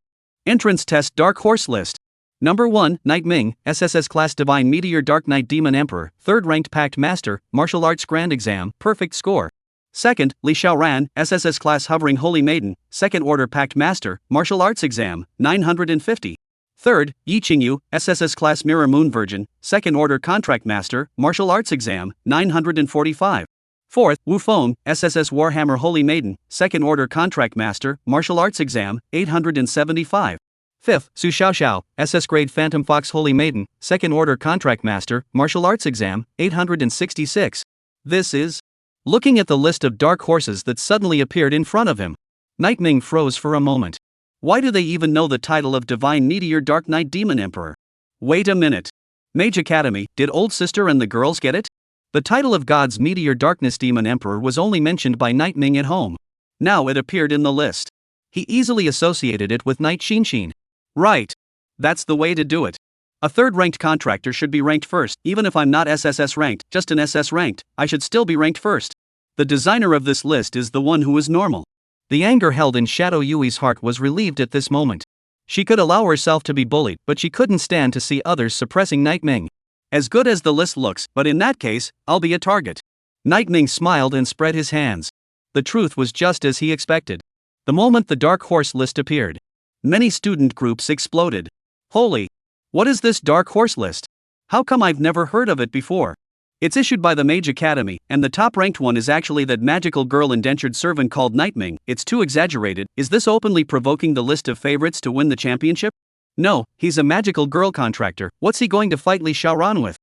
S2: Entrance Test Dark Horse List. Number 1, Night Ming, SSS Class Divine Meteor Dark Knight Demon Emperor, 3rd Ranked Pact Master, Martial Arts Grand Exam, Perfect Score. 2nd, Li Xiaoran, SSS Class Hovering Holy Maiden, 2nd Order Pact Master, Martial Arts Exam, 950. 3rd, Yi Qingyu, SSS Class Mirror Moon Virgin, 2nd Order Contract Master, Martial Arts Exam, 945. 4th, Wu Feng, SSS Warhammer Holy Maiden, 2nd Order Contract Master, Martial Arts Exam, 875. 5th, Su Xiaoxiao, SS Grade Phantom Fox Holy Maiden, 2nd Order Contract Master, Martial Arts Exam, 866. This is... Looking at the list of dark horses that suddenly appeared in front of him, Night Ming froze for a moment. Why do they even know the title of Divine Meteor Dark Knight Demon Emperor? Wait a minute. Mage Academy, did old sister and the girls get it? The title of God's Meteor Darkness Demon Emperor was only mentioned by Night Ming at home. Now it appeared in the list. He easily associated it with Night Xinshin. Right. That's the way to do it. A third-ranked contractor should be ranked first. Even if I'm not SSS ranked, just an SS ranked, I should still be ranked first. The designer of this list is the one who is normal. The anger held in Shadow Yui's heart was relieved at this moment. She could allow herself to be bullied, but she couldn't stand to see others suppressing Night Ming. As good as the list looks, but in that case, I'll be a target. Night Ming smiled and spread his hands. The truth was just as he expected. The moment the Dark Horse list appeared, many student groups exploded. Holy! What is this Dark Horse list? How come I've never heard of it before? It's issued by the Mage Academy, and the top-ranked one is actually that magical girl indentured servant called Night Ming. It's too exaggerated. Is this openly provoking the list of favorites to win the championship? No, he's a magical girl contractor. What's he going to fight Li Xiaoran with?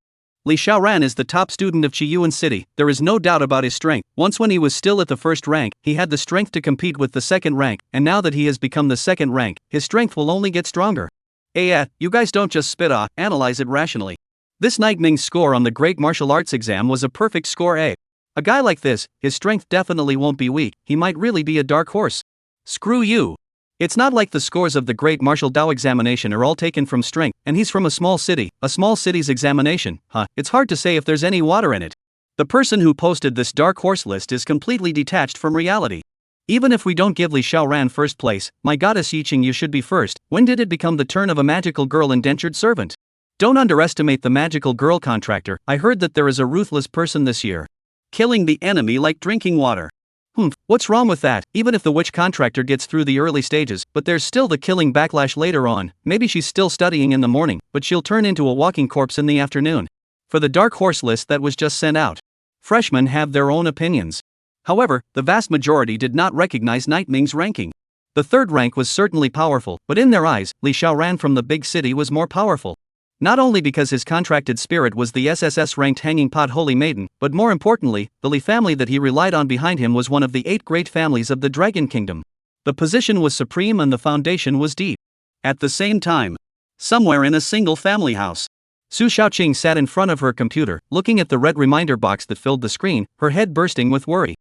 S2: Li Xiaoran is the top student of Qiyuan City. There is no doubt about his strength. Once when he was still at the first rank, he had the strength to compete with the second rank, and now that he has become the second rank, his strength will only get stronger. You guys don't just spit off, analyze it rationally. This Night Ming's score on the Great Martial Arts exam was a perfect score A. A guy like this, his strength definitely won't be weak, he might really be a dark horse. Screw you. It's not like the scores of the Great Martial Dao examination are all taken from strength, and he's from a small city's examination, it's hard to say if there's any water in it. The person who posted this dark horse list is completely detached from reality.
S1: Even if we don't give Li Xiaoran first place, my goddess Yiqing, you should be first. When did it become the turn of a magical girl indentured servant? Don't underestimate the magical girl contractor. I heard that there is a ruthless person this year.
S2: Killing the enemy like drinking water.
S1: What's wrong with that? Even if the witch contractor gets through the early stages, but there's still the killing backlash later on. Maybe she's still studying in the morning, but she'll turn into a walking corpse in the afternoon. For the dark horse list that was just sent out, freshmen have their own opinions. However, the vast majority did not recognize Night Ming's ranking. The third rank was certainly powerful, but in their eyes, Li Xiaoran from the big city was more powerful. Not only because his contracted spirit was the SSS-ranked hanging pot holy maiden, but more importantly, the Li family that he relied on behind him was one of the 8 great families of the Dragon Kingdom. The position was supreme and the foundation was deep.
S2: At the same time, somewhere in a single family house,
S1: Su Xiaoqing sat in front of her computer, looking at the red reminder box that filled the screen, her head bursting with worry.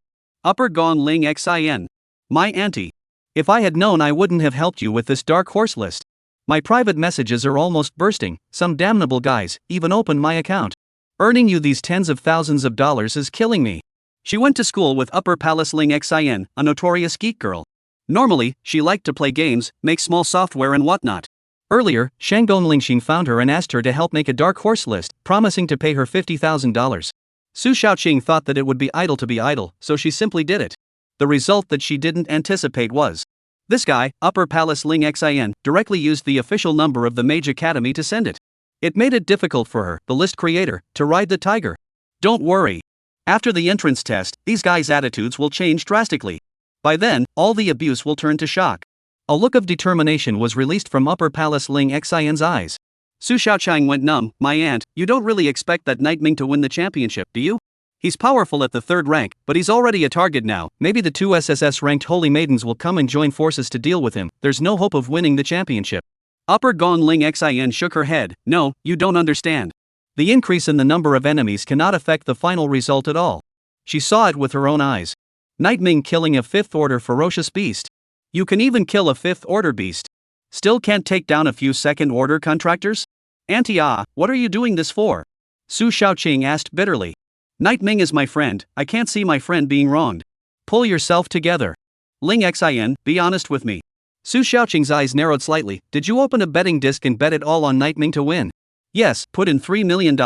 S2: Upper Gong Ling Xin. My auntie.
S1: If I had known, I wouldn't have helped you with this dark horse list. My private messages are almost bursting. Some damnable guys even opened my account. Earning you these tens of thousands of dollars is killing me.
S2: She went to school with Upper Palace Ling Xin, a notorious geek girl. Normally, she liked to play games, make small software and whatnot.
S1: Earlier, Shanggong Lingxin found her and asked her to help make a dark horse list, promising to pay her $50,000. Su Xiaoqing thought that it would be idle to be idle, so she simply did it. The result that she didn't anticipate was, this guy, Upper Palace Ling Xin, directly used the official number of the Mage Academy to send it. It made it difficult for her, the list creator, to ride the tiger.
S2: Don't worry. After the entrance test, these guys' attitudes will change drastically. By then, all the abuse will turn to shock.
S1: A look of determination was released from Upper Palace Ling Xin's eyes.
S2: Su Xiaoqing went numb. My aunt, you don't really expect that Night Ming to win the championship, do you? He's powerful at the third rank, but he's already a target now.
S1: Maybe the 2 SSS-ranked holy maidens will come and join forces to deal with him. There's no hope of winning the championship.
S2: Upper Gong Ling Xin shook her head. No, you don't understand.
S1: The increase in the number of enemies cannot affect the final result at all. She saw it with her own eyes. Night Ming killing a 5th-order ferocious beast.
S2: You can even kill a 5th-order beast. Still can't take down a few 2nd-order contractors? Auntie what are you doing this for?
S1: Su Xiaoqing asked bitterly.
S2: Night Ming is my friend, I can't see my friend being wronged.
S1: Pull yourself together.
S2: Ling Xin, be honest with me.
S1: Su Xiaoqing's eyes narrowed slightly. Did you open a betting disc and bet it all on Night Ming to win?
S2: Yes, put in $3 million.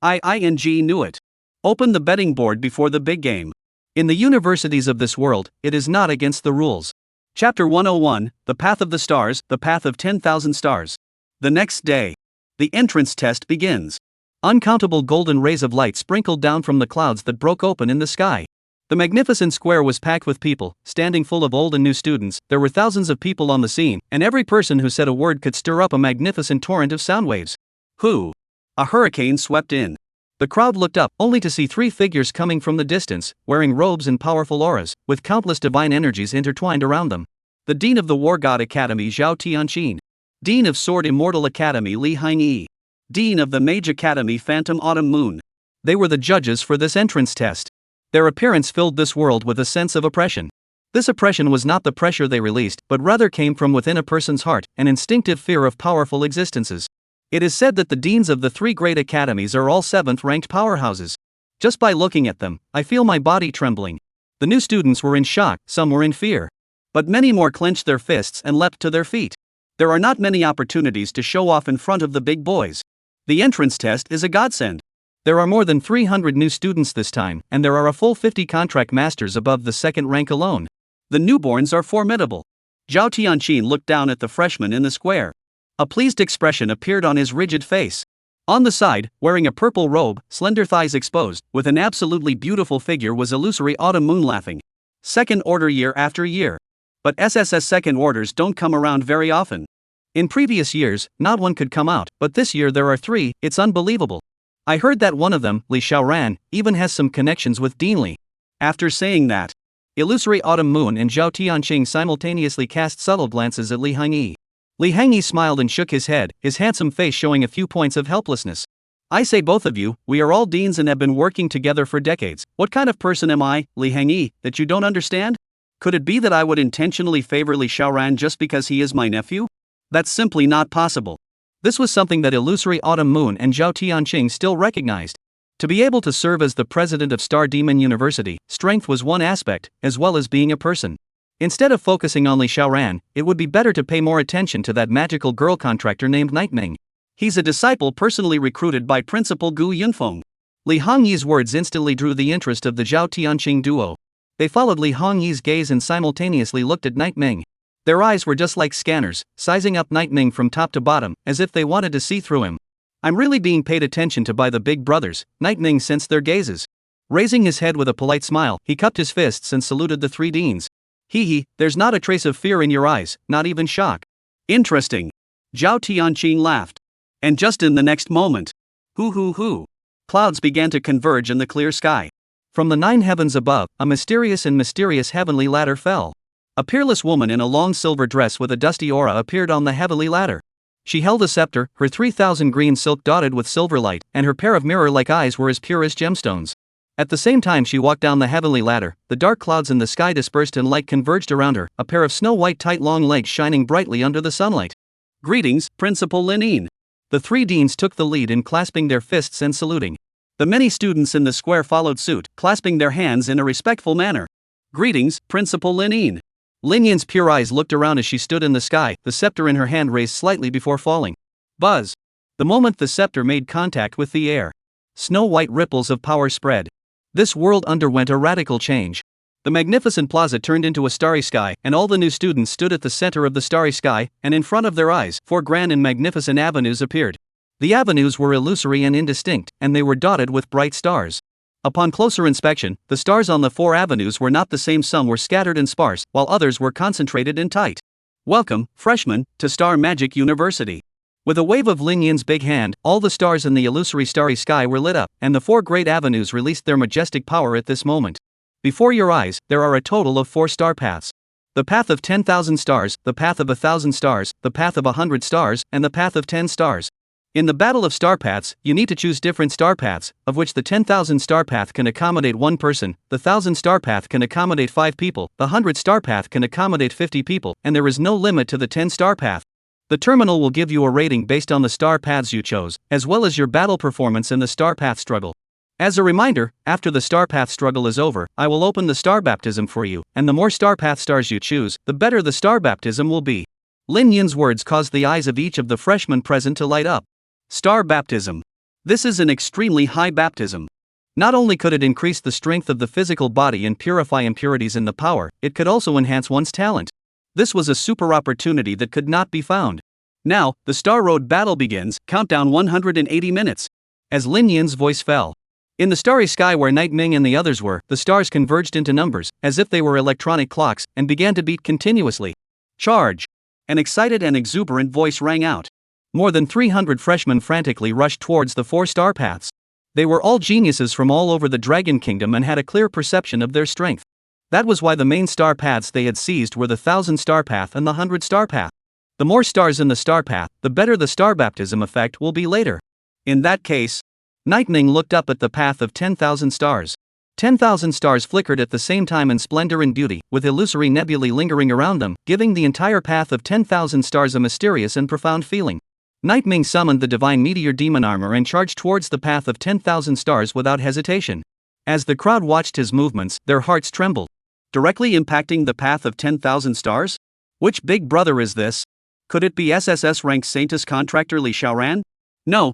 S2: I knew it. Open the betting board before the big game.
S1: In the universities of this world, it is not against the rules.
S2: Chapter 101, The Path of the Stars, The Path of 10,000 Stars. The next day, the entrance test begins.
S1: Uncountable golden rays of light sprinkled down from the clouds that broke open in the sky. The magnificent square was packed with people, standing full of old and new students. There were thousands of people on the scene, and every person who said a word could stir up a magnificent torrent of sound waves.
S2: Who? A hurricane swept in.
S1: The crowd looked up, only to see 3 figures coming from the distance, wearing robes and powerful auras, with countless divine energies intertwined around them. The Dean of the War God Academy Zhao Tianqin. Dean of Sword Immortal Academy Li Hangyi.
S2: Dean of the Mage Academy Phantom Autumn Moon.
S1: They were the judges for this entrance test. Their appearance filled this world with a sense of oppression. This oppression was not the pressure they released, but rather came from within a person's heart, an instinctive fear of powerful existences. It is said that the deans of the 3 great academies are all 7th-ranked powerhouses. Just by looking at them, I feel my body trembling. The new students were in shock, some were in fear. But many more clenched their fists and leapt to their feet. There are not many opportunities to show off in front of the big boys. The entrance test is a godsend. There are more than 300 new students this time, and there are a full 50 contract masters above the 2nd rank alone. The newborns are formidable. Zhao Tianqin looked down at the freshmen in the square. A pleased expression appeared on his rigid face. On the side, wearing a purple robe, slender thighs exposed, with an absolutely beautiful figure was illusory Autumn Moon laughing. 2nd order year after year. But SSS 2nd orders don't come around very often. In previous years, not one could come out, but this year there are 3, it's unbelievable. I heard that one of them, Li Xiaoran, even has some connections with Dean Li. After saying that, illusory Autumn Moon and Zhao Tianqing simultaneously cast subtle glances at Li Hangyi. Li Hangyi smiled and shook his head, his handsome face showing a few points of helplessness. I say both of you, we are all deans and have been working together for decades. What kind of person am I, Li Hangyi, that you don't understand? Could it be that I would intentionally favor Li Xiaoran just because he is my nephew? That's simply not possible. This was something that illusory Autumn Moon and Zhao Tianqing still recognized. To be able to serve as the president of Star Demon University, strength was one aspect, as well as being a person. Instead of focusing on Li Xiaoran, it would be better to pay more attention to that magical girl contractor named Nightming. He's a disciple personally recruited by Principal Gu Yunfeng. Li Hongyi's words instantly drew the interest of the Zhao Tianqing duo. They followed Li Hongyi's gaze and simultaneously looked at Nightming. Their eyes were just like scanners, sizing up Nightming from top to bottom, as if they wanted to see through him. I'm really being paid attention to by the big brothers, Nightming sensed their gazes. Raising his head with a polite smile, he cupped his fists and saluted the three deans. Hee, there's not a trace of fear in your eyes, not even shock.
S2: Interesting. Zhao Tianqing laughed. And just in the next moment, hoo. Clouds began to converge in the clear sky.
S1: From the 9 heavens above, a mysterious heavenly ladder fell. A peerless woman in a long silver dress with a dusty aura appeared on the heavenly ladder. She held a scepter, her 3,000 green silk dotted with silver light, and her pair of mirror-like eyes were as pure as gemstones. At the same time she walked down the heavenly ladder, the dark clouds in the sky dispersed and light converged around her, a pair of snow-white tight long legs shining brightly under the sunlight.
S2: Greetings, Principal Linin.
S1: The three deans took the lead in clasping their fists and saluting.
S2: The many students in the square followed suit, clasping their hands in a respectful manner. Greetings, Principal Linin.
S1: Lin Yin's pure eyes looked around as she stood in the sky, the scepter in her hand raised slightly before falling. Buzz! The moment the scepter made contact with the air, snow-white ripples of power spread. This world underwent a radical change. The magnificent plaza turned into a starry sky, and all the new students stood at the center of the starry sky, and in front of their eyes, 4 grand and magnificent avenues appeared. The avenues were illusory and indistinct, and they were dotted with bright stars. Upon closer inspection, the stars on the 4 avenues were not the same. Some were scattered and sparse, while others were concentrated and tight. Welcome, freshmen, to Star Magic University. With a wave of Lin Yin's big hand, all the stars in the illusory starry sky were lit up, and the 4 great avenues released their majestic power at this moment. Before your eyes, there are a total of 4 star paths. The path of 10,000 stars, the path of 1,000 stars, the path of 100 stars, and the path of 10 stars. In the battle of star paths, you need to choose different star paths, of which the 10,000 star path can accommodate 1 person, the 1,000 star path can accommodate 5 people, the 100 star path can accommodate 50 people, and there is no limit to the 10 star path. The terminal will give you a rating based on the star paths you chose, as well as your battle performance in the star path struggle. As a reminder, after the star path struggle is over, I will open the star baptism for you, and the more star path stars you choose, the better the star baptism will be. Lin Yin's words caused the eyes of each of the freshmen present to light up. Star baptism. This is an extremely high baptism. Not only could it increase the strength of the physical body and purify impurities in the power, it could also enhance one's talent. This was a super opportunity that could not be found. Now, the Star Road battle begins, countdown 180 minutes. As Lin Yin's voice fell. In the starry sky where Nightming and the others were, the stars converged into numbers, as if they were electronic clocks, and began to beat continuously. Charge! An excited and exuberant voice rang out. More than 300 freshmen frantically rushed towards the 4 star paths. They were all geniuses from all over the Dragon Kingdom and had a clear perception of their strength. That was why the main star paths they had seized were the 1,000 star path and the 100 star path. The more stars in the star path, the better the star baptism effect will be later. In that case, Nightming looked up at the path of 10,000 stars. 10,000 stars flickered at the same time in splendor and beauty, with illusory nebulae lingering around them, giving the entire path of 10,000 stars a mysterious and profound feeling. Nightming summoned the divine meteor demon armor and charged towards the path of 10,000 stars without hesitation. As the crowd watched his movements, their hearts trembled. Directly impacting the path of 10,000 stars? Which big brother is this? Could it be SSS rank Saintus contractor Li Xiaoran? No,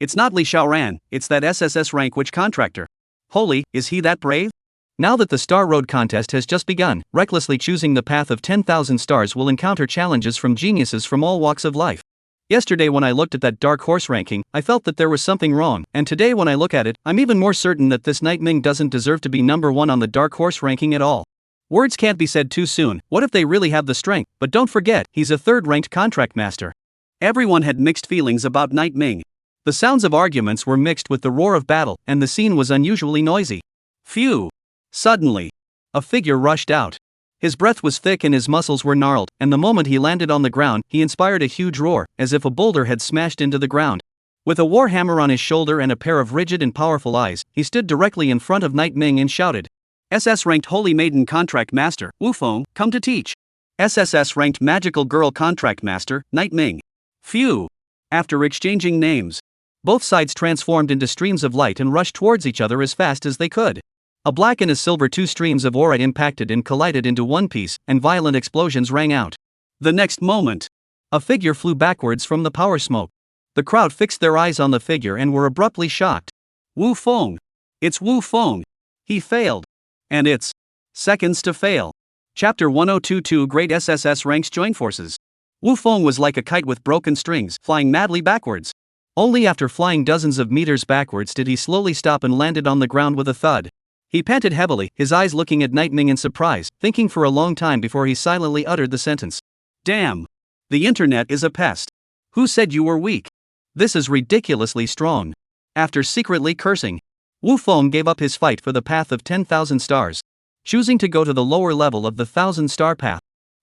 S1: it's not Li Xiaoran, it's that SSS rank witch contractor. Holy, is he that brave? Now that the Star Road contest has just begun, recklessly choosing the path of 10,000 stars will encounter challenges from geniuses from all walks of life. Yesterday when I looked at that dark horse ranking, I felt that there was something wrong, and today when I look at it, I'm even more certain that this Nightming doesn't deserve to be number 1 on the dark horse ranking at all. Words can't be said too soon. What if they really have the strength? But don't forget, he's a 3rd-ranked contract master. Everyone had mixed feelings about Nightming. The sounds of arguments were mixed with the roar of battle, and the scene was unusually noisy. Phew! Suddenly, a figure rushed out. His breath was thick and his muscles were gnarled, and the moment he landed on the ground, he inspired a huge roar, as if a boulder had smashed into the ground. With a warhammer on his shoulder and a pair of rigid and powerful eyes, he stood directly in front of Nightming and shouted, SS-ranked Holy Maiden Contract Master, Wufeng, come to teach. SSS-ranked Magical Girl Contract Master, Nightming. Phew! After exchanging names, Both sides transformed into streams of light and rushed towards each other as fast as they could. A black and a silver, two streams of aura impacted and collided into one piece, and violent explosions rang out.
S2: The next moment,
S1: a figure flew backwards from the power smoke. The crowd fixed their eyes on the figure and were abruptly shocked.
S2: Wu Feng. It's Wu Feng. He failed. And it's seconds to fail. Chapter 1022 Great SSS Ranks Join Forces. Wu Feng was like a kite with broken strings, flying madly backwards.
S1: Only after flying dozens of meters backwards did he slowly stop and landed on the ground with a thud. He panted heavily, his eyes looking at Nightming in surprise, thinking for a long time before he silently uttered the sentence.
S2: Damn. The internet is a pest. Who said you were weak?
S1: This is ridiculously strong. After secretly cursing, Wu Feng gave up his fight for the path of 10,000 stars, choosing to go to the lower level of the 1,000-star path.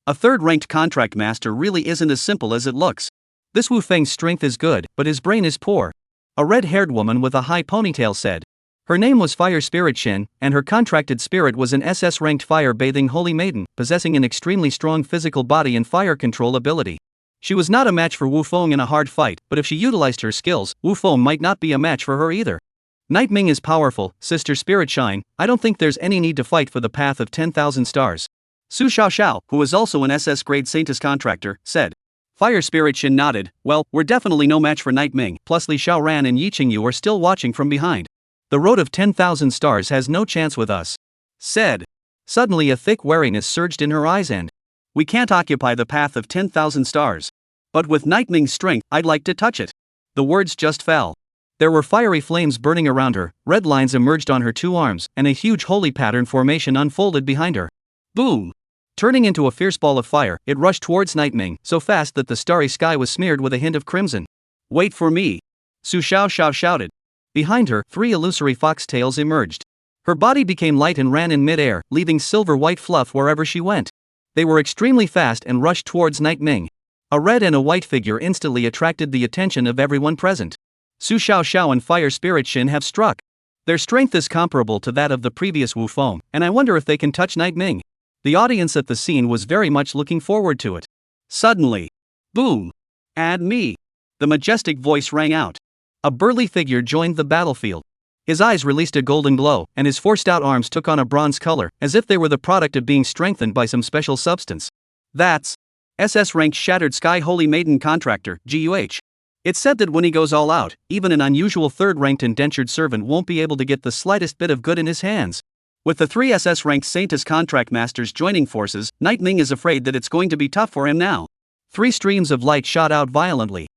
S2: A third-ranked contract master really isn't as simple as it looks.
S1: This Wu Feng's strength is good, but his brain is poor. A red-haired woman with a high ponytail said. Her name was Fire Spirit Shin, and her contracted spirit was an SS-ranked fire-bathing holy maiden, possessing an extremely strong physical body and fire control ability. She was not a match for Wu Feng in a hard fight, but if she utilized her skills, Wu Feng might not be a match for her either. Nightming is powerful, Sister Spirit Shine. I don't think there's any need to fight for the path of 10,000 stars.
S2: Su Xiao, who was also an SS-grade Saintus contractor, said. Fire Spirit Shin nodded. Well, we're definitely no match for Nightming.
S1: Plus Li Xiaoran and Yi Qingyu are still watching from behind. The road of 10,000 stars has no chance with us,
S2: said.
S1: Suddenly a thick wariness surged in her eyes and,
S2: we can't occupy the path of 10,000 stars. But with Nightming's strength, I'd like to touch it. The words just fell.
S1: There were fiery flames burning around her, red lines emerged on her two arms, and a huge holy pattern formation unfolded behind her.
S2: Boom!
S1: Turning into a fierce ball of fire, it rushed towards Nightming, so fast that the starry sky was smeared with a hint of crimson.
S2: Wait for me! Su Xiao shouted.
S1: Behind her, 3 illusory foxtails emerged. Her body became light and ran in mid-air, leaving silver-white fluff wherever she went. They were extremely fast and rushed towards Nightming. A red and a white figure instantly attracted the attention of everyone present. Su Xiao and Fire Spirit Shin have struck. Their strength is comparable to that of the previous Wu Feng, and I wonder if they can touch Nightming. The audience at the scene was very much looking forward to it.
S2: Suddenly, boom! Add me! The majestic voice rang out.
S1: A burly figure joined the battlefield. His eyes released a golden glow, and his forced-out arms took on a bronze color, as if they were the product of being strengthened by some special substance.
S2: That's SS-ranked Shattered Sky Holy Maiden Contractor, GUH. It's said that when he goes all out, even an unusual third-ranked indentured servant won't be able to get the slightest bit of good in his hands. With the 3 SS-ranked Saintus contract masters joining forces, Nightming is afraid that it's going to be tough for him now.
S1: 3 streams of light shot out violently.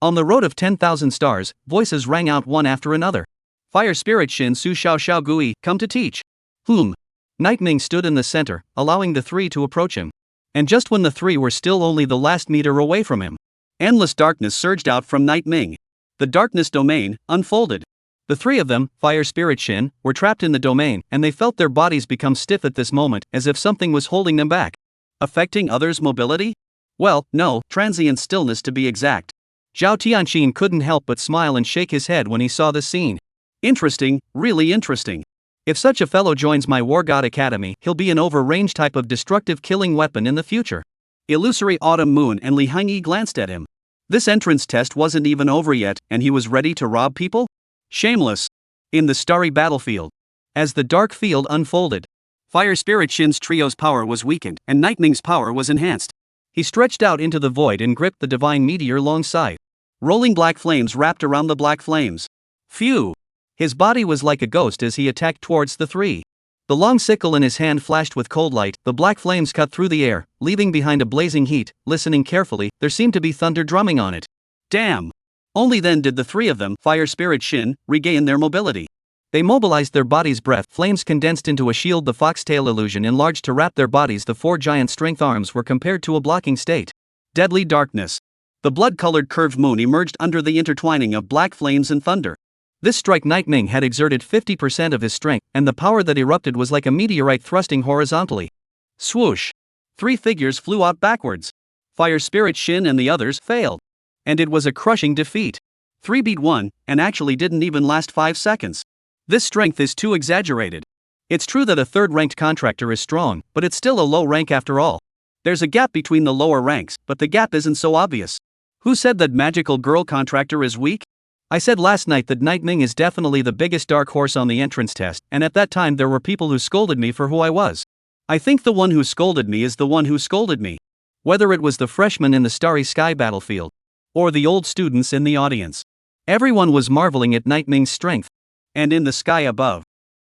S1: On the road of 10,000 stars, voices rang out one after another.
S2: Fire Spirit Shin Su Xiao Gui, come to teach.
S1: Nightming stood in the center, allowing the 3 to approach him. And just when the 3 were still only the last meter away from him,
S2: endless darkness surged out from Nightming. The darkness domain unfolded.
S1: The 3 of them, Fire Spirit Shin, were trapped in the domain, and they felt their bodies become stiff at this moment, as if something was holding them back.
S2: Affecting others' mobility? Well, no, transient stillness to be exact.
S1: Zhao Tianxin couldn't help but smile and shake his head when he saw this scene.
S2: Interesting, really interesting.
S1: If such a fellow joins my War God Academy, he'll be an over-range type of destructive killing weapon in the future.
S2: Illusory Autumn Moon and Li Hangyi glanced at him. This entrance test wasn't even over yet, and he was ready to rob people? Shameless.
S1: In the starry battlefield, as the dark field unfolded,
S2: Fire Spirit Shin's trio's power was weakened, and Nightming's power was enhanced.
S1: He stretched out into the void and gripped the divine meteor long scythe.
S2: Rolling black flames wrapped around the black flames.
S1: Phew! His body was like a ghost as he attacked towards the 3. The long sickle in his hand flashed with cold light, the black flames cut through the air, leaving behind a blazing heat. Listening carefully, there seemed to be thunder drumming on it.
S2: Damn! Only then did the 3 of them, Fire Spirit Shin, regain their mobility.
S1: They mobilized their bodies' breath, flames condensed into a shield, the foxtail illusion enlarged to wrap their bodies, the 4 giant strength arms were compared to a blocking state.
S2: Deadly darkness. The blood-colored curved moon emerged under the intertwining of black flames and thunder.
S1: This strike Nightming had exerted 50% of his strength, and the power that erupted was like a meteorite thrusting horizontally.
S2: Swoosh! 3 figures flew out backwards. Fire Spirit Shin and the others failed. And it was a crushing defeat. 3 beat 1, and actually didn't even last 5 seconds. This strength is too exaggerated. It's true that a third-ranked contractor is strong, but it's still a low rank after all. There's a gap between the lower ranks, but the gap isn't so obvious. Who said that magical girl contractor is weak?
S1: I said last night that Night Ming is definitely the biggest dark horse on the entrance test, and at that time there were people who scolded me for who I was. I think the one who scolded me is the one who scolded me. Whether it was the freshman in the Starry Sky battlefield, or the old students in the audience. Everyone was marveling at Night Ming's strength. And in the sky above,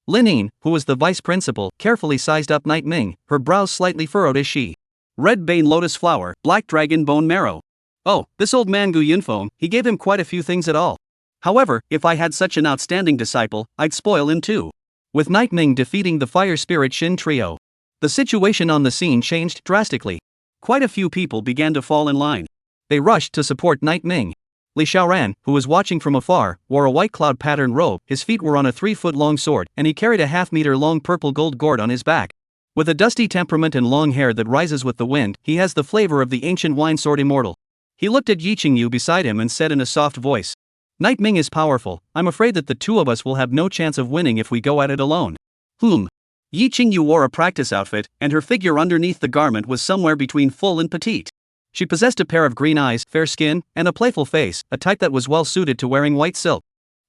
S1: Linine, who was the vice principal, carefully sized up Night Ming, her brows slightly furrowed as she. Red Bane Lotus Flower, Black Dragon Bone Marrow. Oh, this old man Gu Yunfeng, he gave him quite a few things at all. However, if I had such an outstanding disciple, I'd spoil him too. With Night Ming defeating the Fire Spirit Shin trio, the situation on the scene changed drastically. Quite a few people began to fall in line. They rushed to support Night Ming. Li Xiaoran, who was watching from afar, wore a white cloud pattern robe, his feet were on a 3-foot-long sword, and he carried a half-meter-long purple gold gourd on his back. With a dusty temperament and long hair that rises with the wind, he has the flavor of the ancient wine sword immortal. He looked at Yi Qingyu beside him and said in a soft voice, Night Ming is powerful, I'm afraid that the two of us will have no chance of winning if we go at it alone. Yi Qingyu wore a practice outfit, and her figure underneath the garment was somewhere between full and petite. She possessed a pair of green eyes, fair skin, and a playful face, a type that was well suited to wearing white silk.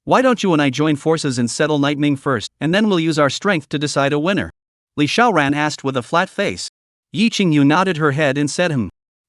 S1: Why don't you and I join forces and settle Night Ming first, and then we'll use our strength to decide a winner? Li Xiaoran asked with a flat face. Yi Qingyu nodded her head and said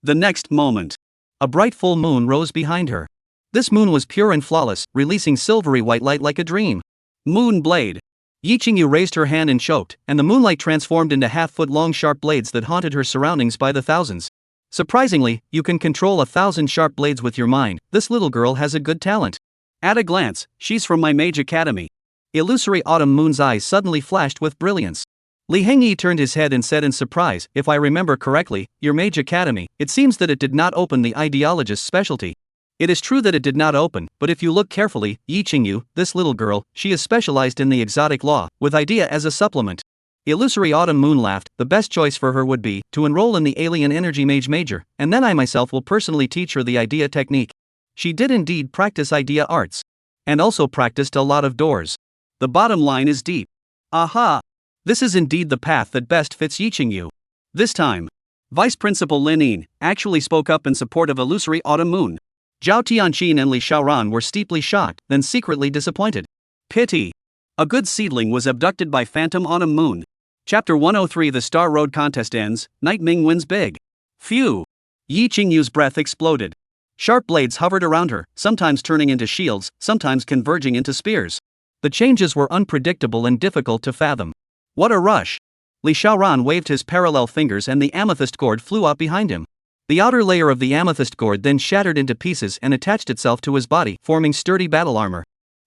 S1: The next moment, a bright full moon rose behind her. This moon was pure and flawless, releasing silvery white light like a dream. Moon blade. Yi Qingyu raised her hand and choked, and the moonlight transformed into half-foot-long sharp blades that haunted her surroundings by the thousands. Surprisingly, you can control 1,000 sharp blades with your mind. This little girl has a good talent. At a glance, she's from my mage academy. Illusory Autumn Moon's eyes suddenly flashed with brilliance. Li Hengyi turned his head and said in surprise, if I remember correctly, your mage academy, it seems that it did not open the ideologist's specialty. It is true that it did not open, but if you look carefully, Yi Qingyu, this little girl, she is specialized in the exotic law, with idea as a supplement. Illusory Autumn Moon laughed, the best choice for her would be to enroll in the Alien Energy Mage Major, and then I myself will personally teach her the idea technique. She did indeed practice idea arts. And also practiced a lot of doors. The bottom line is deep. Aha! This is indeed the path that best fits Yi Qingyu. This time, Vice Principal Linine actually spoke up in support of Illusory Autumn Moon. Zhao Tianqin and Li Xiaoran were steeply shocked, then secretly disappointed. Pity. A good seedling was abducted by Phantom Autumn Moon. Chapter 103 The Star Road contest ends, Night Ming wins big. Phew! Yi Qingyu's breath exploded. Sharp blades hovered around her, sometimes turning into shields, sometimes converging into spears. The changes were unpredictable and difficult to fathom. What a rush! Li Xiaoran waved his parallel fingers and the amethyst gourd flew out behind him. The outer layer of the amethyst gourd then shattered into pieces and attached itself to his body, forming sturdy battle armor.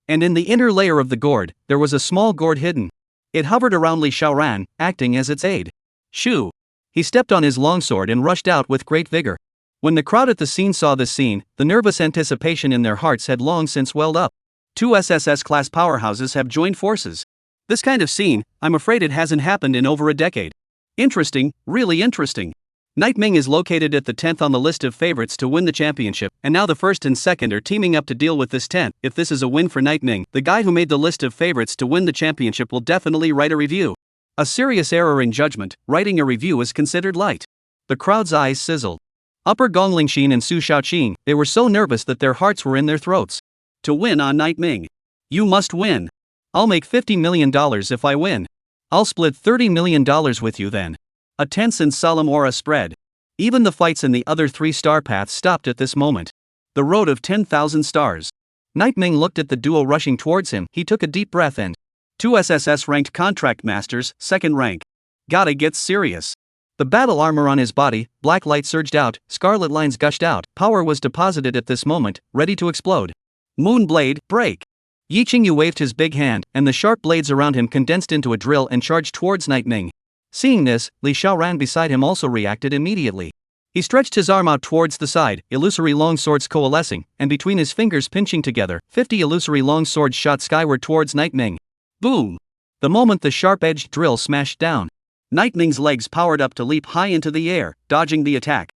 S1: And in the inner layer of the gourd, there was a small gourd hidden. It hovered around Li Xiaoran, acting as its aid. Shoo! He stepped on his longsword and rushed out with great vigor. When the crowd at the scene saw this scene, the nervous anticipation in their hearts had long since welled up. 2 SSS-class powerhouses have joined forces. This kind of scene, I'm afraid it hasn't happened in over a decade. Interesting, really interesting. Night Ming is located at the 10th on the list of favorites to win the championship, and now the 1st and 2nd are teaming up to deal with this 10th. If this is a win for Night Ming, the guy who made the list of favorites to win the championship will definitely write a review. A serious error in judgment, writing a review is considered light. The crowd's eyes sizzled. Upper Gonglingxin and Su Shaoqing, they were so nervous that their hearts were in their throats. To win on Night Ming, you must win. I'll make $50 million if I win. I'll split $30 million with you then. A tense and solemn aura spread. Even the fights in the other 3 star paths stopped at this moment. The road of 10,000 stars. Night Ming looked at the duo rushing towards him. He took a deep breath and 2 SSS ranked contract masters, 2nd rank. Gotta get serious. The battle armor on his body, black light surged out, scarlet lines gushed out, power was deposited at this moment, ready to explode. Moonblade, break! Yi Qingyu waved his big hand, and the sharp blades around him condensed into a drill and charged towards Night Ming. Seeing this, Li Xiaoran beside him also reacted immediately. He stretched his arm out towards the side, illusory long swords coalescing, and between his fingers pinching together, 50 illusory long swords shot skyward towards Night Ming. Boom! The moment the sharp-edged drill smashed down, Night Ming's legs powered up to leap high into the air, dodging the attack.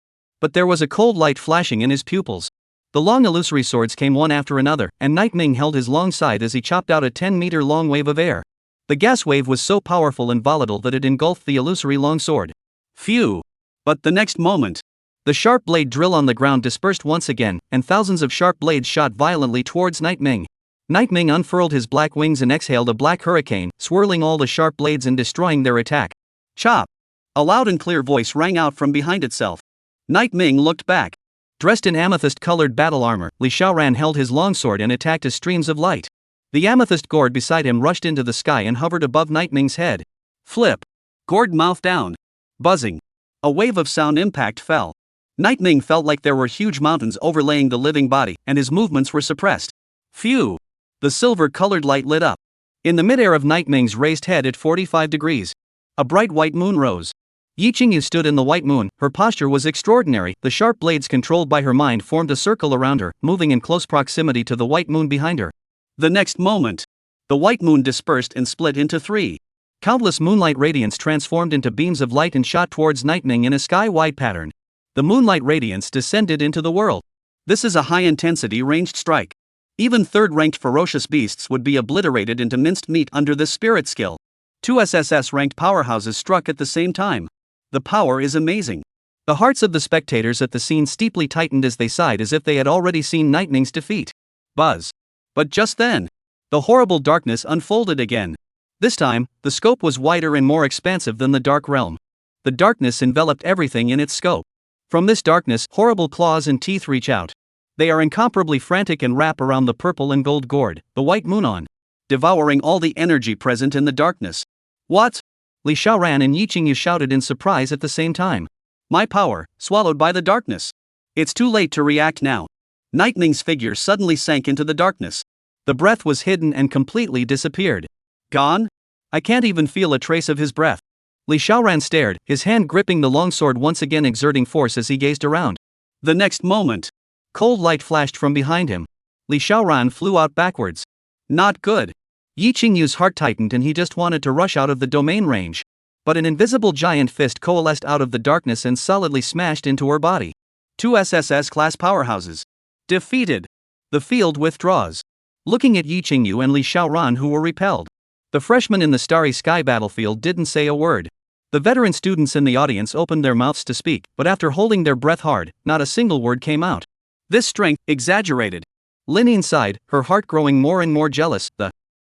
S1: But there was a cold light flashing in his pupils. The long illusory swords came one after another, and Night Ming held his long scythe as he chopped out a 10-meter-long wave of air. The gas wave was so powerful and volatile that it engulfed the illusory long sword. Phew! But the next moment, The sharp blade drill on the ground dispersed once again, and thousands of sharp blades shot violently towards Nightming. Nightming unfurled his black wings and exhaled a black hurricane, swirling all the sharp blades and destroying their attack.
S2: Chop! A loud and clear voice rang out from behind itself. Nightming looked back.
S1: Dressed in amethyst-colored battle armor, Li Xiaoran held his longsword and attacked as streams of light. The amethyst gourd beside him rushed into the sky and hovered above Nightming's head.
S2: Flip! Gourd mouth down. Buzzing. A wave of sound impact fell. Nightming felt like there were huge mountains overlaying the living body, and his movements were suppressed. Phew! The silver-colored light lit up.
S1: In the midair of Nightming's raised head at 45 degrees,
S2: a bright white moon rose.
S1: Yi Qingyu stood in the white moon. Her posture was extraordinary. The sharp blades controlled by her mind formed a circle around her, moving in close proximity to the white moon behind her.
S2: The next moment, the white moon dispersed and split into three.
S1: Countless moonlight radiance transformed into beams of light and shot towards Nightming in a sky-wide pattern. The moonlight radiance descended into the world.
S2: This is a high-intensity ranged strike. Even third-ranked ferocious beasts would be obliterated into minced meat under this spirit skill. Two SSS-ranked powerhouses struck at the same time. The power is amazing.
S1: The hearts of the spectators at the scene steeply tightened as they sighed as if they had already seen Nightming's defeat.
S2: Buzz. But just then, the horrible darkness unfolded again.
S1: This time, the scope was wider and more expansive than the Dark Realm. The darkness enveloped everything in its scope. From this darkness, horrible claws and teeth reach out. They are incomparably frantic and wrap around the purple and gold gourd, the white moon on,
S2: devouring all the energy present in the darkness. What?
S1: Li Xiaoran and Yi Qingyu shouted in surprise at the same time.
S2: My power, swallowed by the darkness. It's too late to react now. Nightming's figure suddenly sank into the darkness.
S1: The breath was hidden and completely disappeared.
S2: Gone?
S1: I can't even feel a trace of his breath. Li Xiaoran stared, his hand gripping the longsword once again exerting force as he gazed around.
S2: The next moment,
S1: cold light flashed from behind him. Li Xiaoran flew out backwards.
S2: Not good.
S1: Yi Qingyu's heart tightened and he just wanted to rush out of the domain range. But an invisible giant fist coalesced out of the darkness and solidly smashed into her body.
S2: Two SSS-class powerhouses. Defeated.
S1: The field withdraws. Looking at Yi Qingyu and Li Xiaoran who were repelled. The freshmen in the starry sky battlefield didn't say a word. The veteran students in the audience opened their mouths to speak, but after holding their breath hard, not a single word came out.
S2: This strength, exaggerated.
S1: Lin sighed, her heart growing more and more jealous.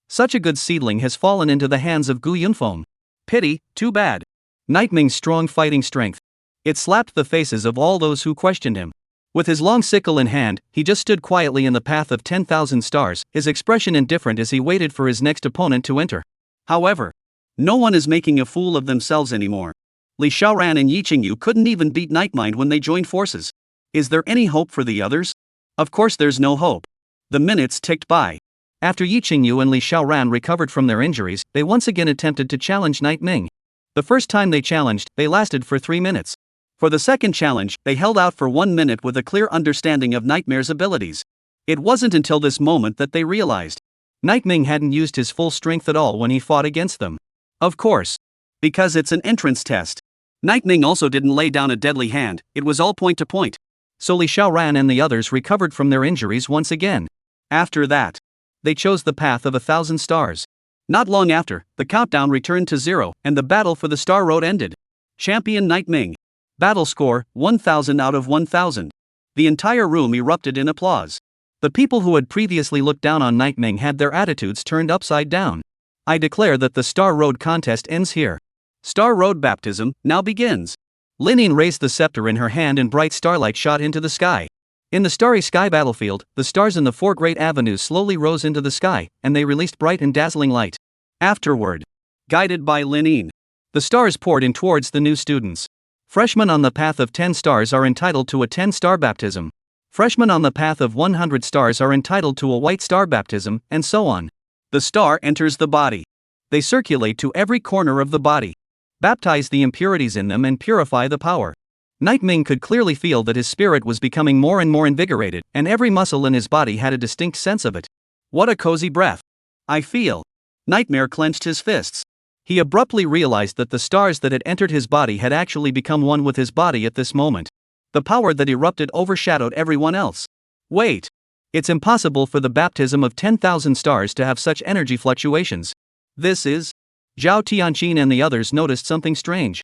S1: Such a good seedling has fallen into the hands of Gu Yunfeng.
S2: Pity, too bad.
S1: Nightming's strong fighting strength. It slapped the faces of all those who questioned him. With his long sickle in hand, he just stood quietly in the path of 10,000 stars, his expression indifferent as he waited for his next opponent to enter.
S2: However, no one is making a fool of themselves anymore. Li Xiaoran and Yi Qingyu couldn't even beat Nightmind when they joined forces. Is there any hope for the others? Of course there's no hope. The minutes ticked by.
S1: After Yi Qingyu and Li Xiaoran recovered from their injuries, they once again attempted to challenge Nightming. The first time they challenged, they lasted for 3 minutes. For the second challenge, they held out for 1 minute with a clear understanding of Nightmare's abilities. It wasn't until this moment that they realized Nightming hadn't used his full strength at all when he fought against them.
S2: Of course. Because it's an entrance test. Nightming also didn't lay down a deadly hand, it was all point to point.
S1: So Li Xiaoran and the others recovered from their injuries once again.
S2: After that,
S1: they chose the path of 1,000 stars.
S2: Not long after, the countdown returned to 0, and the battle for the Star Road ended. Champion Nightming. Battle score, 1,000 out of 1,000. The entire room erupted in applause.
S1: The people who had previously looked down on Nightming had their attitudes turned upside down. I declare that the Star Road contest ends here.
S2: Star Road baptism now begins.
S1: Lin raised the scepter in her hand and bright starlight shot into the sky. In the starry sky battlefield, the stars in the 4 great avenues slowly rose into the sky, and they released bright and dazzling light.
S2: Afterward, guided by Lin,
S1: the stars poured in towards the new students. Freshmen on the path of 10 stars are entitled to a 10-star baptism. Freshmen on the path of 100 stars are entitled to a white star baptism, and so on.
S2: The star enters the body.
S1: They circulate to every corner of the body. Baptize the impurities in them and purify the power. Nightming could clearly feel that his spirit was becoming more and more invigorated, and every muscle in his body had a distinct sense of it.
S2: What a cozy breath. I feel. Nightmare clenched his fists.
S1: He abruptly realized that the stars that had entered his body had actually become one with his body at this moment. The power that erupted overshadowed everyone else.
S2: Wait.
S1: It's impossible for the baptism of 10,000 stars to have such energy fluctuations.
S2: This is...
S1: Zhao Tianqin and the others noticed something strange.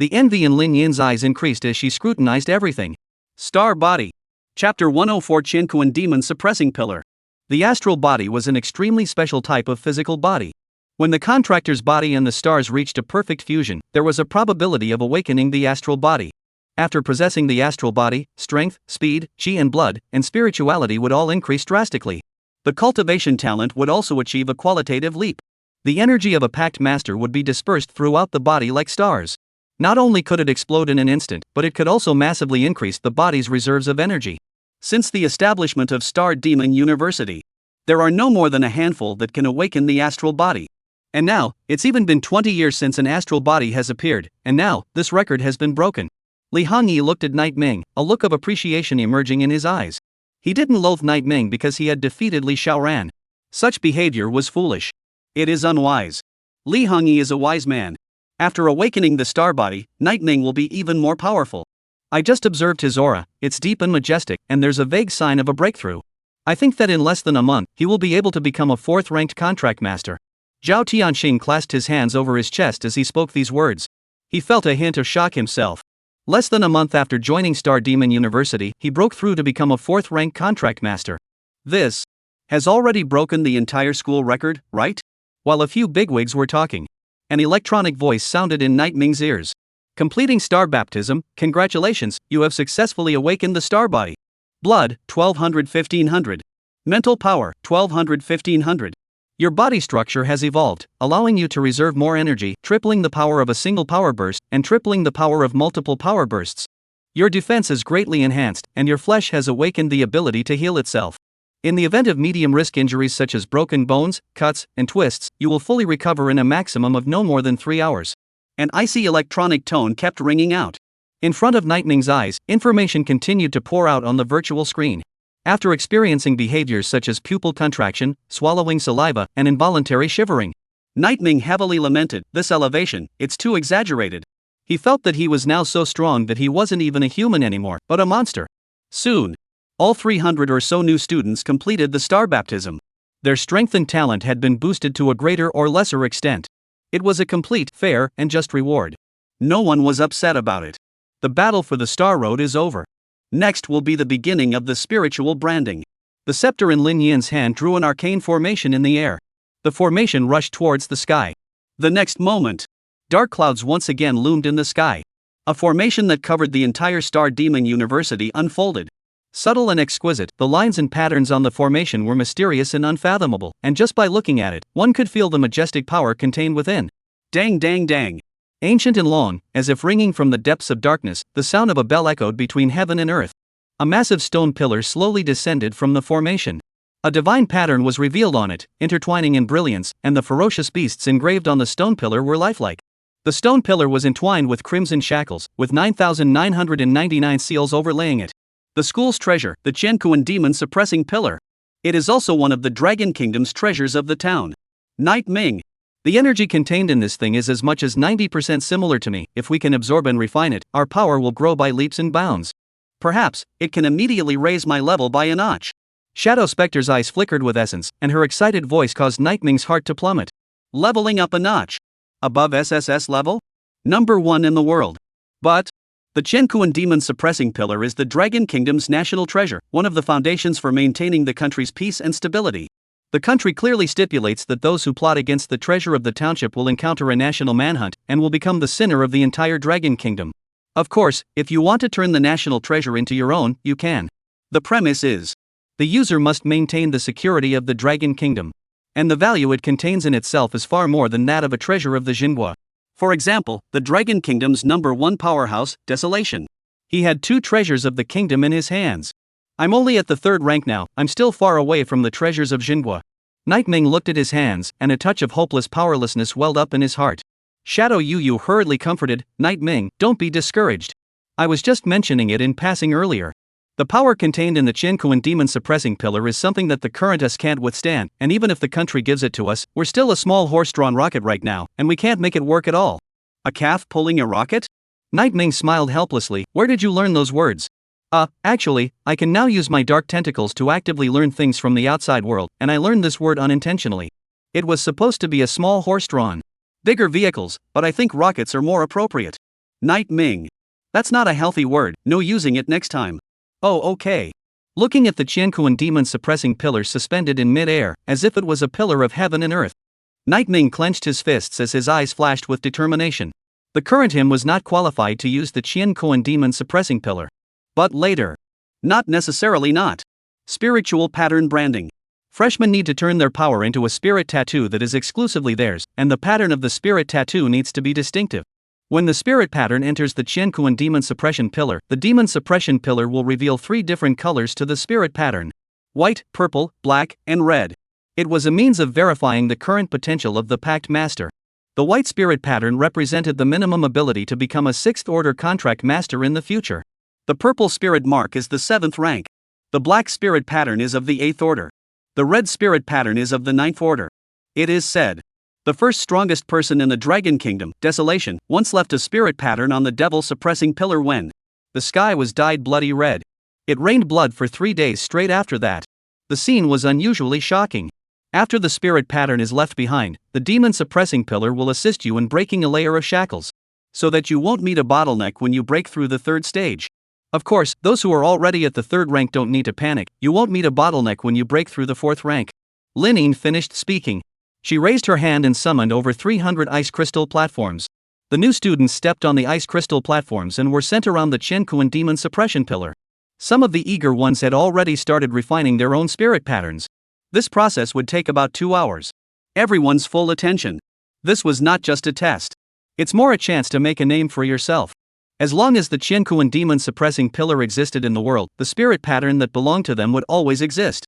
S1: The envy in Lin Yin's eyes increased as she scrutinized everything.
S2: Star Body. Chapter 104 Chinquan Demon Suppressing Pillar.
S1: The astral body was an extremely special type of physical body. When the contractor's body and the stars reached a perfect fusion, there was a probability of awakening the astral body. After possessing the astral body, strength, speed, chi and blood, and spirituality would all increase drastically. The cultivation talent would also achieve a qualitative leap. The energy of a pact master would be dispersed throughout the body like stars. Not only could it explode in an instant, but it could also massively increase the body's reserves of energy.
S2: Since the establishment of Star Demon University, there are no more than a handful that can awaken the astral body.
S1: And now, it's even been 20 years since an astral body has appeared, and now, this record has been broken. Li Hongyi looked at Night Ming, a look of appreciation emerging in his eyes. He didn't loathe Night Ming because he had defeated Li Xiaoran. Such behavior was foolish.
S2: It is unwise. Li Hongyi is a wise man. After awakening the star body, Night Ming will be even more powerful.
S1: I just observed his aura, it's deep and majestic, and there's a vague sign of a breakthrough. I think that in less than a month, he will be able to become a 4th-ranked contract master. Zhao Tianxing clasped his hands over his chest as he spoke these words. He felt a hint of shock himself. Less than a month after joining Star Demon University, he broke through to become a 4th-ranked contract master.
S2: This has already broken the entire school record, right?
S1: While a few bigwigs were talking, an electronic voice sounded in Night Ming's ears. Completing star baptism, congratulations, you have successfully awakened the star body.
S2: Blood, 1200-1500. Mental power, 1200-1500.
S1: Your body structure has evolved, allowing you to reserve more energy, tripling the power of a single power burst, and tripling the power of multiple power bursts. Your defense is greatly enhanced, and your flesh has awakened the ability to heal itself. In the event of medium-risk injuries such as broken bones, cuts, and twists, you will fully recover in a maximum of no more than 3 hours.
S2: An icy electronic tone kept ringing out.
S1: In front of Night Ming's eyes, information continued to pour out on the virtual screen. After experiencing behaviors such as pupil contraction, swallowing saliva, and involuntary shivering,
S2: Night Ming heavily lamented, this elevation, it's too exaggerated.
S1: He felt that he was now so strong that he wasn't even a human anymore, but a monster.
S2: Soon, all 300 or so new students completed the star baptism.
S1: Their strength and talent had been boosted to a greater or lesser extent. It was a complete, fair, and just reward.
S2: No one was upset about it.
S1: The battle for the Star Road is over.
S2: Next will be the beginning of the spiritual branding.
S1: The scepter in Lin Yin's hand drew an arcane formation in the air. The formation rushed towards the sky.
S2: The next moment,
S1: dark clouds once again loomed in the sky.
S2: A formation that covered the entire Star Demon University unfolded.
S1: Subtle and exquisite, the lines and patterns on the formation were mysterious and unfathomable, and just by looking at it, one could feel the majestic power contained within.
S2: Dang dang dang.
S1: Ancient and long, as if ringing from the depths of darkness, the sound of a bell echoed between heaven and earth. A massive stone pillar slowly descended from the formation. A divine pattern was revealed on it, intertwining in brilliance, and the ferocious beasts engraved on the stone pillar were lifelike. The stone pillar was entwined with crimson shackles, with 9,999 seals overlaying it.
S2: The school's treasure, the Chinquan Demon Suppressing Pillar. It is also one of the Dragon Kingdom's treasures of the town. Night Ming.
S1: The energy contained in this thing is as much as 90% similar to me. If we can absorb and refine it, our power will grow by leaps and bounds.
S2: Perhaps, it can immediately raise my level by a notch.
S1: Shadow Spectre's eyes flickered with essence, and her excited voice caused Night Ming's heart to plummet.
S2: Leveling up a notch. Above SSS level? Number 1 in the world. But the Chinquan Demon Suppressing Pillar is the Dragon Kingdom's national treasure, one of the foundations for maintaining the country's peace and stability.
S1: The country clearly stipulates that those who plot against the treasure of the township will encounter a national manhunt, and will become the sinner of the entire Dragon Kingdom. Of course, if you want to turn the national treasure into your own, you can.
S2: The premise is,
S1: the user must maintain the security of the Dragon Kingdom. And the value it contains in itself is far more than that of a treasure of the Xinhua.
S2: For example, the Dragon Kingdom's number 1 powerhouse, Desolation.
S1: He had 2 treasures of the kingdom in his hands. I'm only at the 3rd rank now, I'm still far away from the treasures of Xinhua. Night Ming looked at his hands, and a touch of hopeless powerlessness welled up in his heart. Shadow Yu hurriedly comforted, Night Ming, don't be discouraged. I was just mentioning it in passing earlier. The power contained in the Chinquan Demon Suppressing Pillar is something that the current us can't withstand, and even if the country gives it to us, we're still a small horse-drawn rocket right now, and we can't make it work at all.
S2: A calf pulling a rocket?
S1: Night Ming smiled helplessly, where did you learn those words? Actually, I can now use my dark tentacles to actively learn things from the outside world, and I learned this word unintentionally. It was supposed to be a small horse-drawn. Bigger vehicles, but I think rockets are more appropriate.
S2: Night Ming. That's not a healthy word, no using it next time. Oh, okay.
S1: Looking at the Qianquan demon suppressing pillar suspended in mid-air, as if it was a pillar of heaven and earth. Night Ming clenched his fists as his eyes flashed with determination. The current him was not qualified to use the Qianquan demon suppressing pillar. But later.
S2: Not necessarily not. Spiritual pattern branding.
S1: Freshmen need to turn their power into a spirit tattoo that is exclusively theirs, and the pattern of the spirit tattoo needs to be distinctive. When the spirit pattern enters the Qianquan demon suppression pillar, the demon suppression pillar will reveal 3 different colors to the spirit pattern: white, purple, black, and red. It was a means of verifying the current potential of the Pact Master. The white spirit pattern represented the minimum ability to become a 6th order contract master in the future.
S2: The purple spirit mark is the 7th rank. The black spirit pattern is of the 8th order. The red spirit pattern is of the 9th order. It is said, the first strongest person in the Dragon Kingdom, Desolation, once left a spirit pattern on the devil suppressing pillar when
S1: the sky was dyed bloody red. It rained blood for 3 days straight after that. The scene was unusually shocking. After the spirit pattern is left behind, the demon suppressing pillar will assist you in breaking a layer of shackles, so that you won't meet a bottleneck when you break through the 3rd stage. Of course, those who are already at the 3rd rank don't need to panic. You won't meet a bottleneck when you break through the 4th rank. Lin Ying finished speaking. She raised her hand and summoned over 300 ice crystal platforms. The new students stepped on the ice crystal platforms and were sent around the Qianquan demon suppression pillar. Some of the eager ones had already started refining their own spirit patterns. This process would take about 2 hours.
S2: Everyone's full attention. This was not just a test.
S1: It's more a chance to make a name for yourself. As long as the Qianquan demon suppressing pillar existed in the world, the spirit pattern that belonged to them would always exist.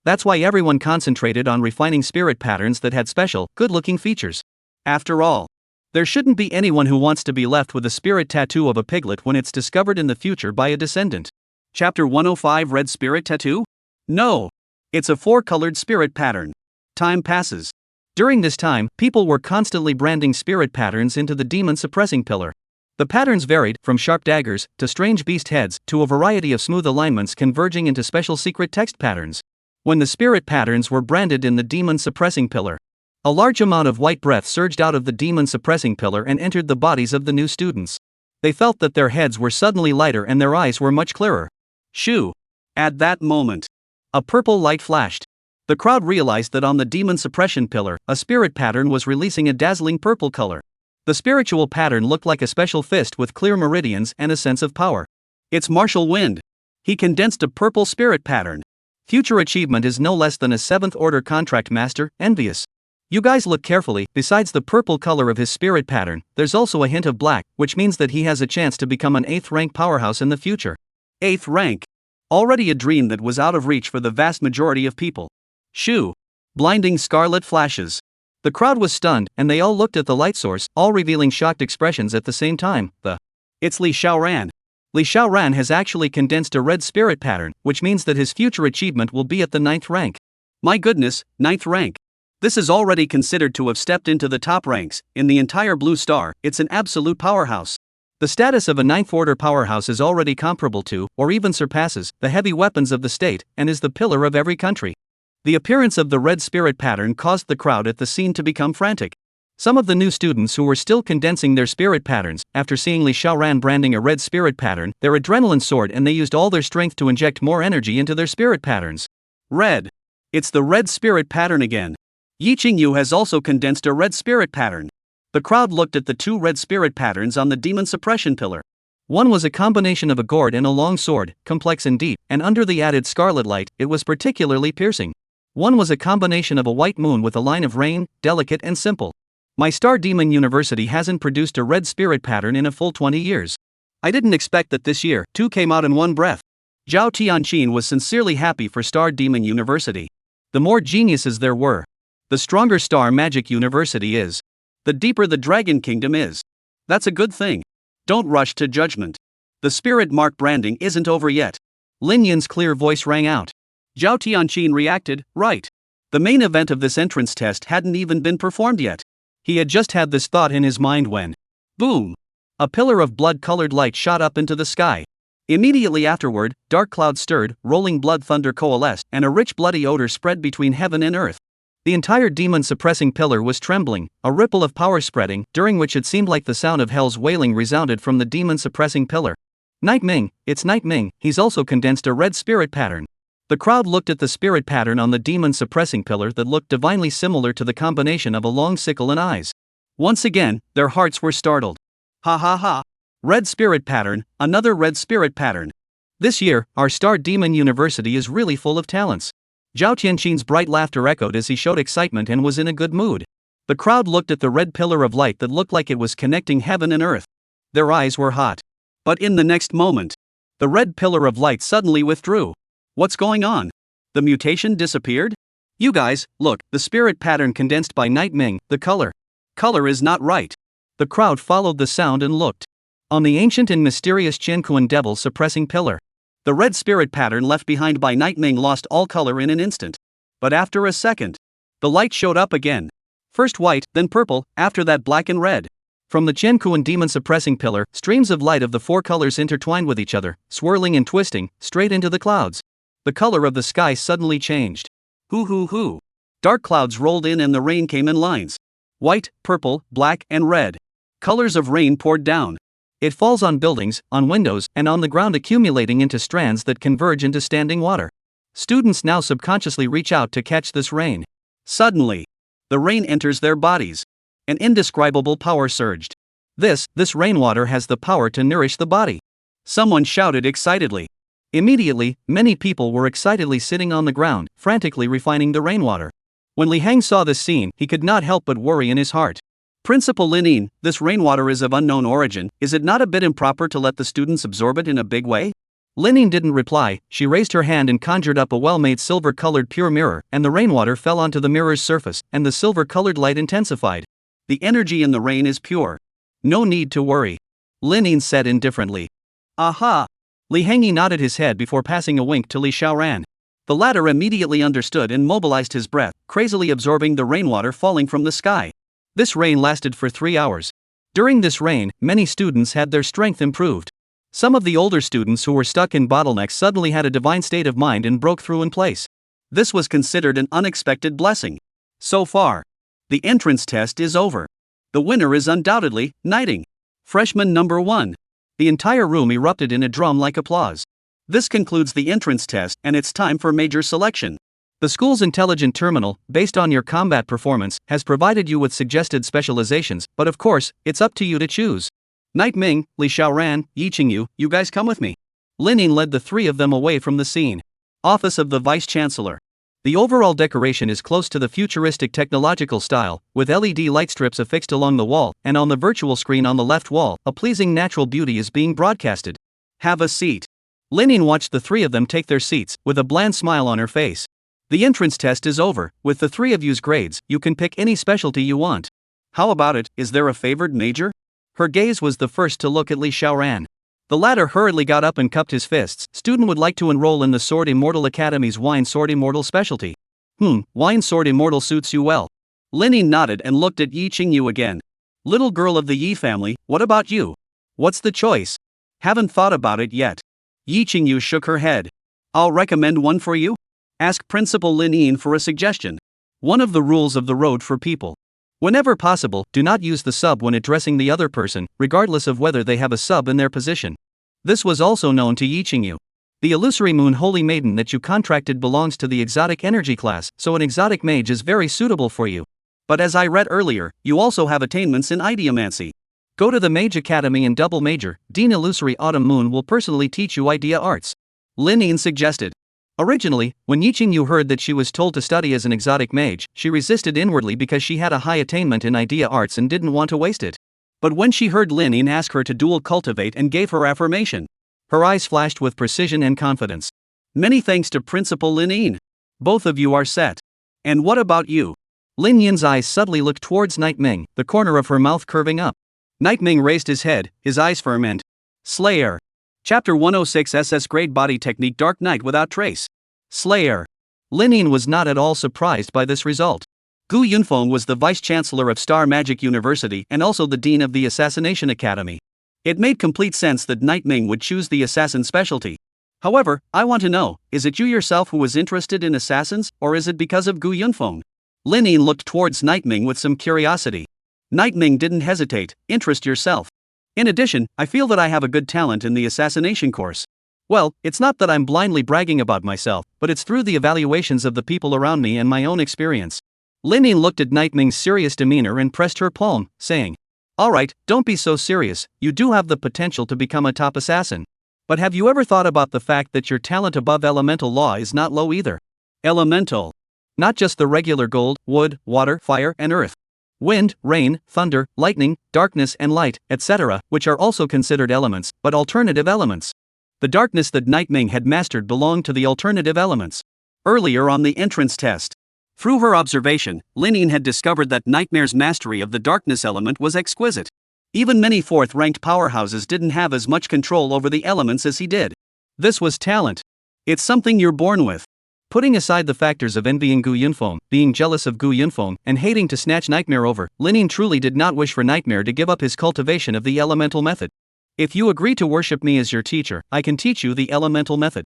S1: That's why everyone concentrated on refining spirit patterns that had special, good-looking features. After all, there shouldn't be anyone who wants to be left with a spirit tattoo of a piglet when it's discovered in the future by a descendant.
S2: Chapter 105 Red Spirit Tattoo? No. It's a 4-colored spirit pattern. Time passes.
S1: During this time, people were constantly branding spirit patterns into the demon suppressing pillar. The patterns varied, from sharp daggers, to strange beast heads, to a variety of smooth alignments converging into special secret text patterns. When the spirit patterns were branded in the demon suppressing pillar, a large amount of white breath surged out of the demon suppressing pillar and entered the bodies of the new students. They felt that their heads were suddenly lighter and their eyes were much clearer.
S2: Shoo! At that moment,
S1: a purple light flashed. The crowd realized that on the demon suppression pillar, a spirit pattern was releasing a dazzling purple color. The spiritual pattern looked like a special fist with clear meridians and a sense of power.
S2: It's Martial Wind. He condensed a purple spirit pattern.
S1: Future achievement is no less than a 7th order contract master, envious. You guys look carefully, besides the purple color of his spirit pattern, there's also a hint of black, which means that he has a chance to become an 8th rank powerhouse in the future.
S2: 8th rank. Already a dream that was out of reach for the vast majority of people. Shoo! Blinding scarlet flashes.
S1: The crowd was stunned, and they all looked at the light source, all revealing shocked expressions at the same time.
S2: It's Li Xiaoran.
S1: Li Xiaoran has actually condensed a red spirit pattern, which means that his future achievement will be at the 9th rank.
S2: My goodness, 9th rank. This is already considered to have stepped into the top ranks. In the entire Blue Star, it's an absolute powerhouse.
S1: The status of a 9th order powerhouse is already comparable to, or even surpasses, the heavy weapons of the state, and is the pillar of every country. The appearance of the red spirit pattern caused the crowd at the scene to become frantic. Some of the new students who were still condensing their spirit patterns, after seeing Li Xiaoran branding a red spirit pattern, their adrenaline soared and they used all their strength to inject more energy into their spirit patterns.
S2: Red. It's the red spirit pattern again. Yi Qingyu has also condensed a red spirit pattern. The crowd looked at the 2 red spirit patterns on the demon suppression pillar.
S1: One was a combination of a gourd and a long sword, complex and deep, and under the added scarlet light, it was particularly piercing. One was a combination of a white moon with a line of rain, delicate and simple. My Star Demon University hasn't produced a red spirit pattern in a full 20 years. I didn't expect that this year, 2 came out in one breath. Zhao Tianqin was sincerely happy for Star Demon University. The more geniuses there were, the stronger Star Magic University is. The deeper the Dragon Kingdom is. That's a good thing. Don't rush to judgment. The spirit mark branding isn't over yet. Lin Yin's clear voice rang out.
S2: Zhao Tianqin reacted, right. The main event of this entrance test hadn't even been performed yet.
S1: He had just had this thought in his mind when, boom! A pillar of blood-colored light shot up into the sky. Immediately afterward, dark clouds stirred, rolling blood thunder coalesced, and a rich bloody odor spread between heaven and earth. The entire demon-suppressing pillar was trembling, a ripple of power spreading, during which it seemed like the sound of hell's wailing resounded from the demon-suppressing pillar. Night Ming, it's Night Ming, he's also condensed a red spirit pattern. The crowd looked at the spirit pattern on the demon-suppressing pillar that looked divinely similar to the combination of a long sickle and eyes. Once again, their hearts were startled. Ha ha ha. Red spirit pattern, another red spirit pattern. This year, our Star Demon University is really full of talents. Zhao Tianqin's bright laughter echoed as he showed excitement and was in a good mood. The crowd looked at the red pillar of light that looked like it was connecting heaven and earth. Their eyes were hot. But in the next moment, the red pillar of light suddenly withdrew. What's going on? The mutation disappeared? You guys, look, the spirit pattern condensed by Night Ming, the color. Color is not right. The crowd followed the sound and looked. On the ancient and mysterious Qianquan devil suppressing pillar. The red spirit pattern left behind by Night Ming lost all color in an instant. But after a second, the light showed up again. First white, then purple, after that black and red. From the Qianquan demon suppressing pillar, streams of light of the four colors intertwined with each other, swirling and twisting, straight into the clouds. The color of the sky suddenly changed. Hoo hoo hoo. Dark clouds rolled in and the rain came in lines. White, purple, black, and red. Colors of rain poured down. It falls on buildings, on windows, and on the ground, accumulating into strands that converge into standing water. Students now subconsciously reach out to catch this rain. Suddenly, the rain enters their bodies. An indescribable power surged. This rainwater has the power to nourish the body. Someone shouted excitedly. Immediately, many people were excitedly sitting on the ground, frantically refining the rainwater. When Li Hang saw this scene, he could not help but worry in his heart. Principal Lin, this rainwater is of unknown origin, is it not a bit improper to let the students absorb it in a big way? Lin didn't reply, she raised her hand and conjured up a well-made silver-colored pure mirror, and the rainwater fell onto the mirror's surface, and the silver-colored light intensified. The energy in the rain is pure. No need to worry. Lin said indifferently. Aha! Li Hangyi nodded his head before passing a wink to Li Xiaoran. The latter immediately understood and mobilized his breath, crazily absorbing the rainwater falling from the sky. This rain lasted for 3 hours. During this rain, many students had their strength improved. Some of the older students who were stuck in bottlenecks suddenly had a divine state of mind and broke through in place. This was considered an unexpected blessing. So far, the entrance test is over. The winner is undoubtedly Knighting. Freshman number 1. The entire room erupted in a drum-like applause. This concludes the entrance test and it's time for major selection. The school's intelligent terminal, based on your combat performance, has provided you with suggested specializations, but of course, it's up to you to choose. Night Ming, Li Xiaoran, Yi Qingyu, you guys come with me. Lin led the three of them away from the scene. Office of the Vice Chancellor. The overall decoration is close to the futuristic technological style, with LED light strips affixed along the wall, and on the virtual screen on the left wall, a pleasing natural beauty is being broadcasted. Have a seat. Lin watched the three of them take their seats, with a bland smile on her face. The entrance test is over. With the three of you's grades, you can pick any specialty you want. How about it, is there a favored major? Her gaze was the first to look at Li Xiaoran. The latter hurriedly got up and cupped his fists. Student would like to enroll in the Sword Immortal Academy's Wine Sword Immortal specialty. Wine Sword Immortal suits you well. Lin nodded and looked at Yi Qingyu again. Little girl of the Yi family, what about you? What's the choice? Haven't thought about it yet. Yi Qingyu shook her head. I'll recommend one for you. Ask Principal Lin for a suggestion. One of the rules of the road for people. Whenever possible, do not use the sub when addressing the other person, regardless of whether they have a sub in their position. This was also known to Yi Qingyu. The illusory moon holy maiden that you contracted belongs to the exotic energy class, so an exotic mage is very suitable for you. But as I read earlier, you also have attainments in ideomancy. Go to the Mage Academy and double major. Dean Illusory Autumn Moon will personally teach you idea arts. Lin suggested. Originally, when Yi Qingyu heard that she was told to study as an exotic mage, she resisted inwardly because she had a high attainment in idea arts and didn't want to waste it. But when she heard Lin ask her to dual cultivate and gave her affirmation, her eyes flashed with precision and confidence. Many thanks to Principal Lin. Both of you are set. And what about you? Lin Yin's eyes suddenly looked towards Night Ming, the corner of her mouth curving up. Night Ming raised his head, his eyes firm and Slayer. Chapter 106 SS Grade Body Technique Dark Knight Without Trace. Slayer. Lin was not at all surprised by this result. Gu Yunfeng was the Vice Chancellor of Star Magic University and also the Dean of the Assassination Academy. It made complete sense that Night Ming would choose the assassin specialty. However, I want to know, is it you yourself who was interested in assassins, or is it because of Gu Yunfeng?
S2: Lin Yin looked towards Nightming with some curiosity. Nightming didn't hesitate. Interest yourself. In addition, I feel that I have a good talent in the assassination course. Well, it's not that I'm blindly bragging about myself, but it's through the evaluations of the people around me and my own experience. Lin Yin looked at Nightming's serious demeanor and pressed her palm, saying, "Alright, don't be so serious, you do have the potential to become a top assassin. But have you ever thought about the fact that your talent above elemental law is not low either? Elemental. Not just the regular gold, wood, water, fire, and earth. Wind, rain, thunder, lightning, darkness and light, etc., which are also considered elements, but alternative elements. The darkness that Nightming had mastered belonged to the alternative elements. Earlier on the entrance test, through her observation, Lin Yin had discovered that Nightmare's mastery of the darkness element was exquisite. Even many fourth-ranked powerhouses didn't have as much control over the elements as he did. This was talent. It's something you're born with. Putting aside the factors of envying Gu Yunfeng, being jealous of Gu Yunfeng, and hating to snatch Nightmare over, Lin Yin truly did not wish for Nightmare to give up his cultivation of the elemental method. If you agree to worship me as your teacher, I can teach you the elemental method.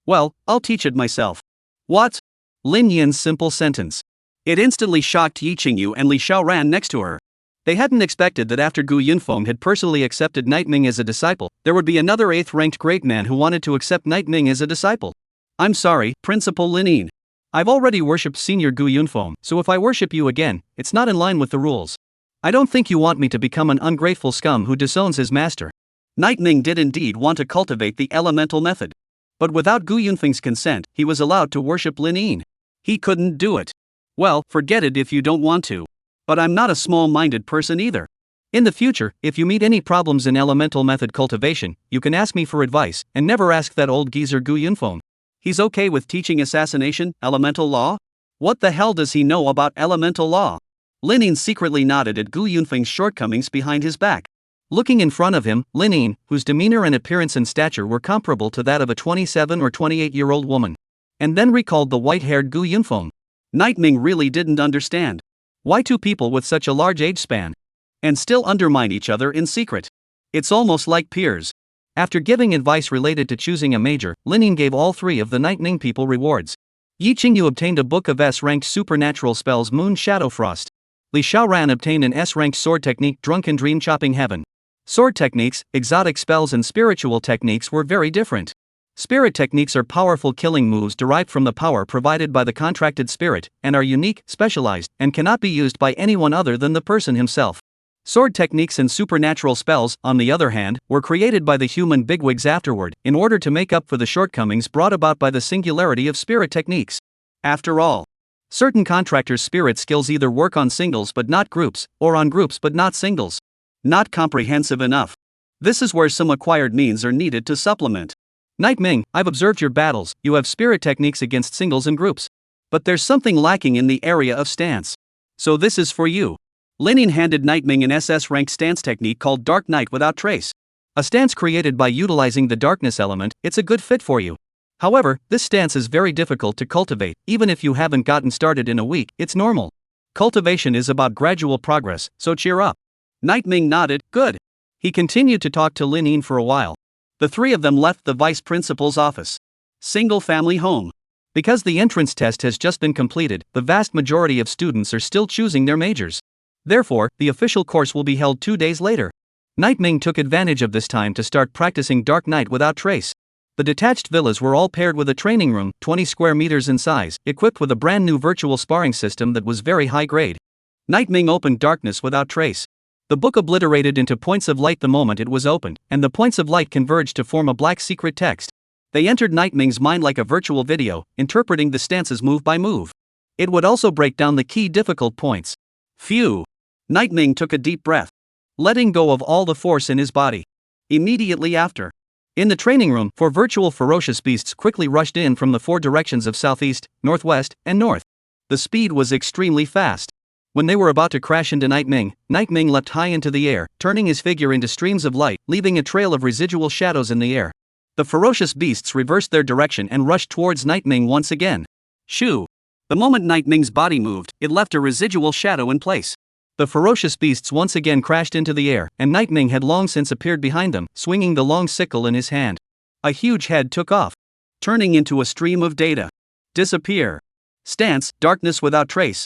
S2: Well, I'll teach it myself. What? Lin Yin's simple sentence. It instantly shocked Yi Qingyu and Li Xiaoran next to her. They hadn't expected that after Gu Yunfeng had personally accepted Nightming as a disciple, there would be another 8th-ranked great man who wanted to accept Nightming as a disciple. I'm sorry, Principal Lin Yin. I've already worshipped Senior Gu Yunfeng, so if I worship you again, it's not in line with the rules. I don't think you want me to become an ungrateful scum who disowns his master. Nightming did indeed want to cultivate the elemental method. But without Gu Yunfeng's consent, he was allowed to worship Lin Yin. He couldn't do it. Well, forget it if you don't want to. But I'm not a small-minded person either. In the future, if you meet any problems in elemental method cultivation, you can ask me for advice, and never ask that old geezer Gu Yunfeng. He's okay with teaching assassination, elemental law? What the hell does he know about elemental law? Lin Yin secretly nodded at Gu Yunfeng's shortcomings behind his back. Looking in front of him, Lin Yin, whose demeanor and appearance and stature were comparable to that of a 27 or 28-year-old woman. And then recalled the white-haired Gu Yunfeng. Nightming really didn't understand. Why two people with such a large age span? And still undermine each other in secret? It's almost like peers. After giving advice related to choosing a major, Lin Yin gave all three of the Nightming people rewards. Yi Qingyu obtained a book of S-ranked supernatural spells Moon Shadow Frost. Li Xiaoran obtained an S-ranked sword technique Drunken Dream Chopping Heaven. Sword techniques, exotic spells and spiritual techniques were very different. Spirit techniques are powerful killing moves derived from the power provided by the contracted spirit, and are unique, specialized, and cannot be used by anyone other than the person himself. Sword techniques and supernatural spells, on the other hand, were created by the human bigwigs afterward, in order to make up for the shortcomings brought about by the singularity of spirit techniques. After all, certain contractors' spirit skills either work on singles but not groups, or on groups but not singles. Not comprehensive enough. This is where some acquired means are needed to supplement. Nightming, I've observed your battles, you have spirit techniques against singles and groups. But there's something lacking in the area of stance. So this is for you. Lin Yin handed Nightming an SS-ranked stance technique called Dark Night Without Trace. A stance created by utilizing the darkness element, it's a good fit for you. However, this stance is very difficult to cultivate, even if you haven't gotten started in a week, it's normal. Cultivation is about gradual progress, so cheer up. Nightming nodded, good. He continued to talk to Lin Yin for a while. The three of them left the vice principal's office. Single-family home. Because the entrance test has just been completed, the vast majority of students are still choosing their majors. Therefore, the official course will be held 2 days later. Nightming took advantage of this time to start practicing Dark Night Without Trace. The detached villas were all paired with a training room, 20 square meters in size, equipped with a brand new virtual sparring system that was very high grade. Nightming opened Darkness Without Trace. The book obliterated into points of light the moment it was opened, and the points of light converged to form a black secret text. They entered Nightming's mind like a virtual video, interpreting the stances move by move. It would also break down the key difficult points. Phew! Nightming took a deep breath, letting go of all the force in his body. Immediately after, in the training room, 4 virtual ferocious beasts quickly rushed in from the 4 directions of southeast, northwest, and north. The speed was extremely fast. When they were about to crash into Nightming, Nightming leapt high into the air, turning his figure into streams of light, leaving a trail of residual shadows in the air. The ferocious beasts reversed their direction and rushed towards Nightming once again. Shoo! The moment Nightming's body moved, it left a residual shadow in place. The ferocious beasts once again crashed into the air, and Nightming had long since appeared behind them, swinging the long sickle in his hand. A huge head took off, turning into a stream of data. Disappear. Stance, Darkness Without Trace.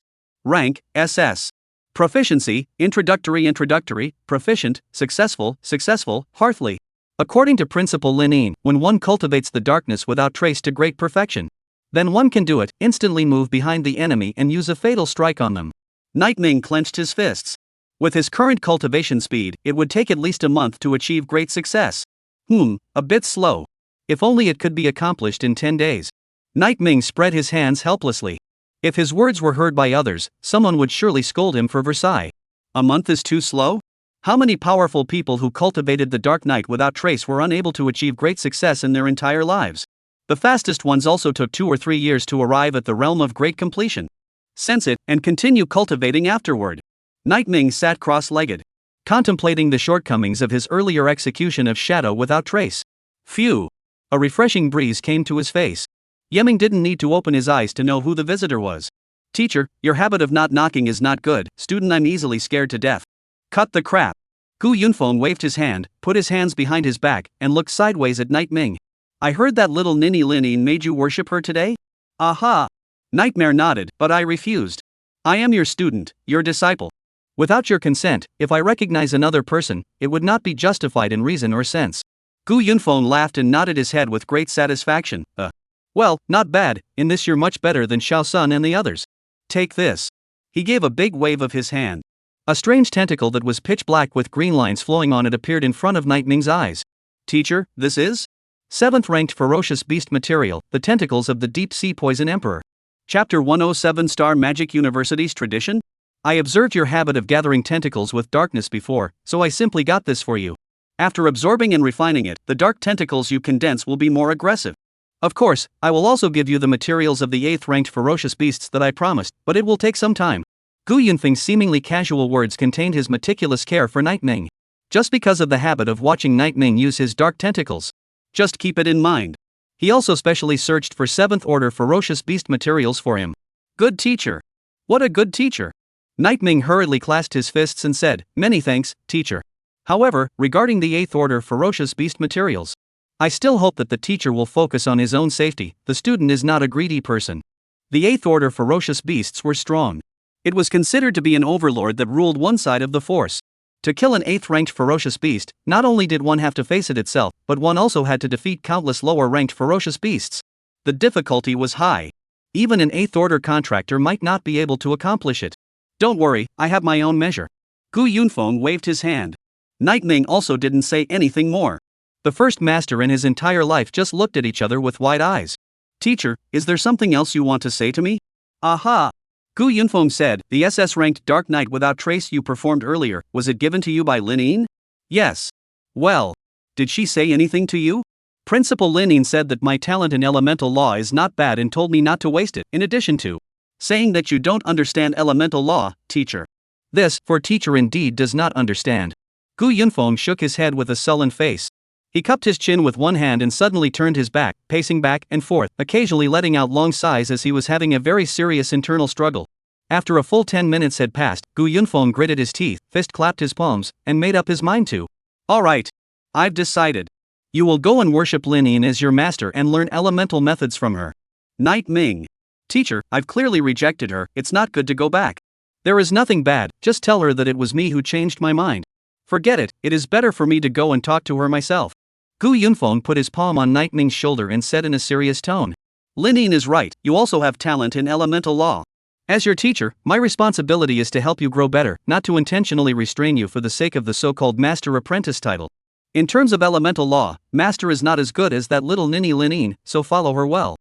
S2: Rank, SS. Proficiency, introductory, proficient, successful, hearthly. According to Principal Lin, when one cultivates the darkness without trace to great perfection, then one can do it, instantly move behind the enemy and use a fatal strike on them. Nightming clenched his fists. With his current cultivation speed, it would take at least a month to achieve great success. A bit slow. If only it could be accomplished in 10 days. Nightming spread his hands helplessly. If his words were heard by others, someone would surely scold him for Versailles. A month is too slow? How many powerful people who cultivated the Dark Night without trace were unable to achieve great success in their entire lives? The fastest ones also took 2 or 3 years to arrive at the realm of great completion. Sense it, and continue cultivating afterward. Nightming sat cross-legged, contemplating the shortcomings of his earlier execution of Shadow without trace. Phew! A refreshing breeze came to his face. Yeming didn't need to open his eyes to know who the visitor was. Teacher, your habit of not knocking is not good. Student, I'm easily scared to death. Cut the crap. Gu Yunfeng waved his hand, put his hands behind his back, and looked sideways at Nightming. I heard that little ninny Linin made you worship her today? Aha! Nightmare nodded, but I refused. I am your student, your disciple. Without your consent, if I recognize another person, it would not be justified in reason or sense. Gu Yunfeng laughed and nodded his head with great satisfaction. Well, not bad, in this you're much better than Xiao Sun and the others. Take this. He gave a big wave of his hand. A strange tentacle that was pitch black with green lines flowing on it appeared in front of Nightming's eyes. Teacher, this is? 7th ranked ferocious beast material, the tentacles of the deep sea poison emperor. Chapter 107 Star Magic University's tradition? I observed your habit of gathering tentacles with darkness before, so I simply got this for you. After absorbing and refining it, the dark tentacles you condense will be more aggressive. Of course, I will also give you the materials of the 8th ranked ferocious beasts that I promised, but it will take some time. Gu Yunfeng's seemingly casual words contained his meticulous care for Nightming. Just because of the habit of watching Nightming use his dark tentacles. Just keep it in mind. He also specially searched for 7th order ferocious beast materials for him. Good teacher. What a good teacher. Nightming hurriedly clasped his fists and said, Many thanks, teacher. However, regarding the 8th order ferocious beast materials, I still hope that the teacher will focus on his own safety. The student is not a greedy person. The 8th order ferocious beasts were strong. It was considered to be an overlord that ruled one side of the force. To kill an 8th ranked ferocious beast, not only did one have to face it itself, but one also had to defeat countless lower ranked ferocious beasts. The difficulty was high. Even an 8th order contractor might not be able to accomplish it. Don't worry, I have my own measure. Gu Yunfeng waved his hand. Nightming also didn't say anything more. The first master in his entire life just looked at each other with wide eyes. Teacher, is there something else you want to say to me? Aha! Gu Yunfeng said, the SS-ranked Dark Knight without trace you performed earlier, was it given to you by Linin? Yes. Well, did she say anything to you? Principal Linin said that my talent in elemental law is not bad and told me not to waste it, in addition to saying that you don't understand elemental law, teacher. This, for teacher indeed does not understand. Gu Yunfeng shook his head with a sullen face. He cupped his chin with one hand and suddenly turned his back, pacing back and forth, occasionally letting out long sighs as he was having a very serious internal struggle. After a full 10 minutes had passed, Gu Yunfeng gritted his teeth, fist clapped his palms, and made up his mind to. All right. I've decided. You will go and worship Linin as your master and learn elemental methods from her. Nightming. Teacher, I've clearly rejected her, it's not good to go back. There is nothing bad, just tell her that it was me who changed my mind. Forget it, it is better for me to go and talk to her myself. Gu Yunfeng put his palm on Nightming's shoulder and said in a serious tone. Linin is right, you also have talent in elemental law. As your teacher, my responsibility is to help you grow better, not to intentionally restrain you for the sake of the so-called master-apprentice title. In terms of elemental law, master is not as good as that little ninny Linin, so follow her well.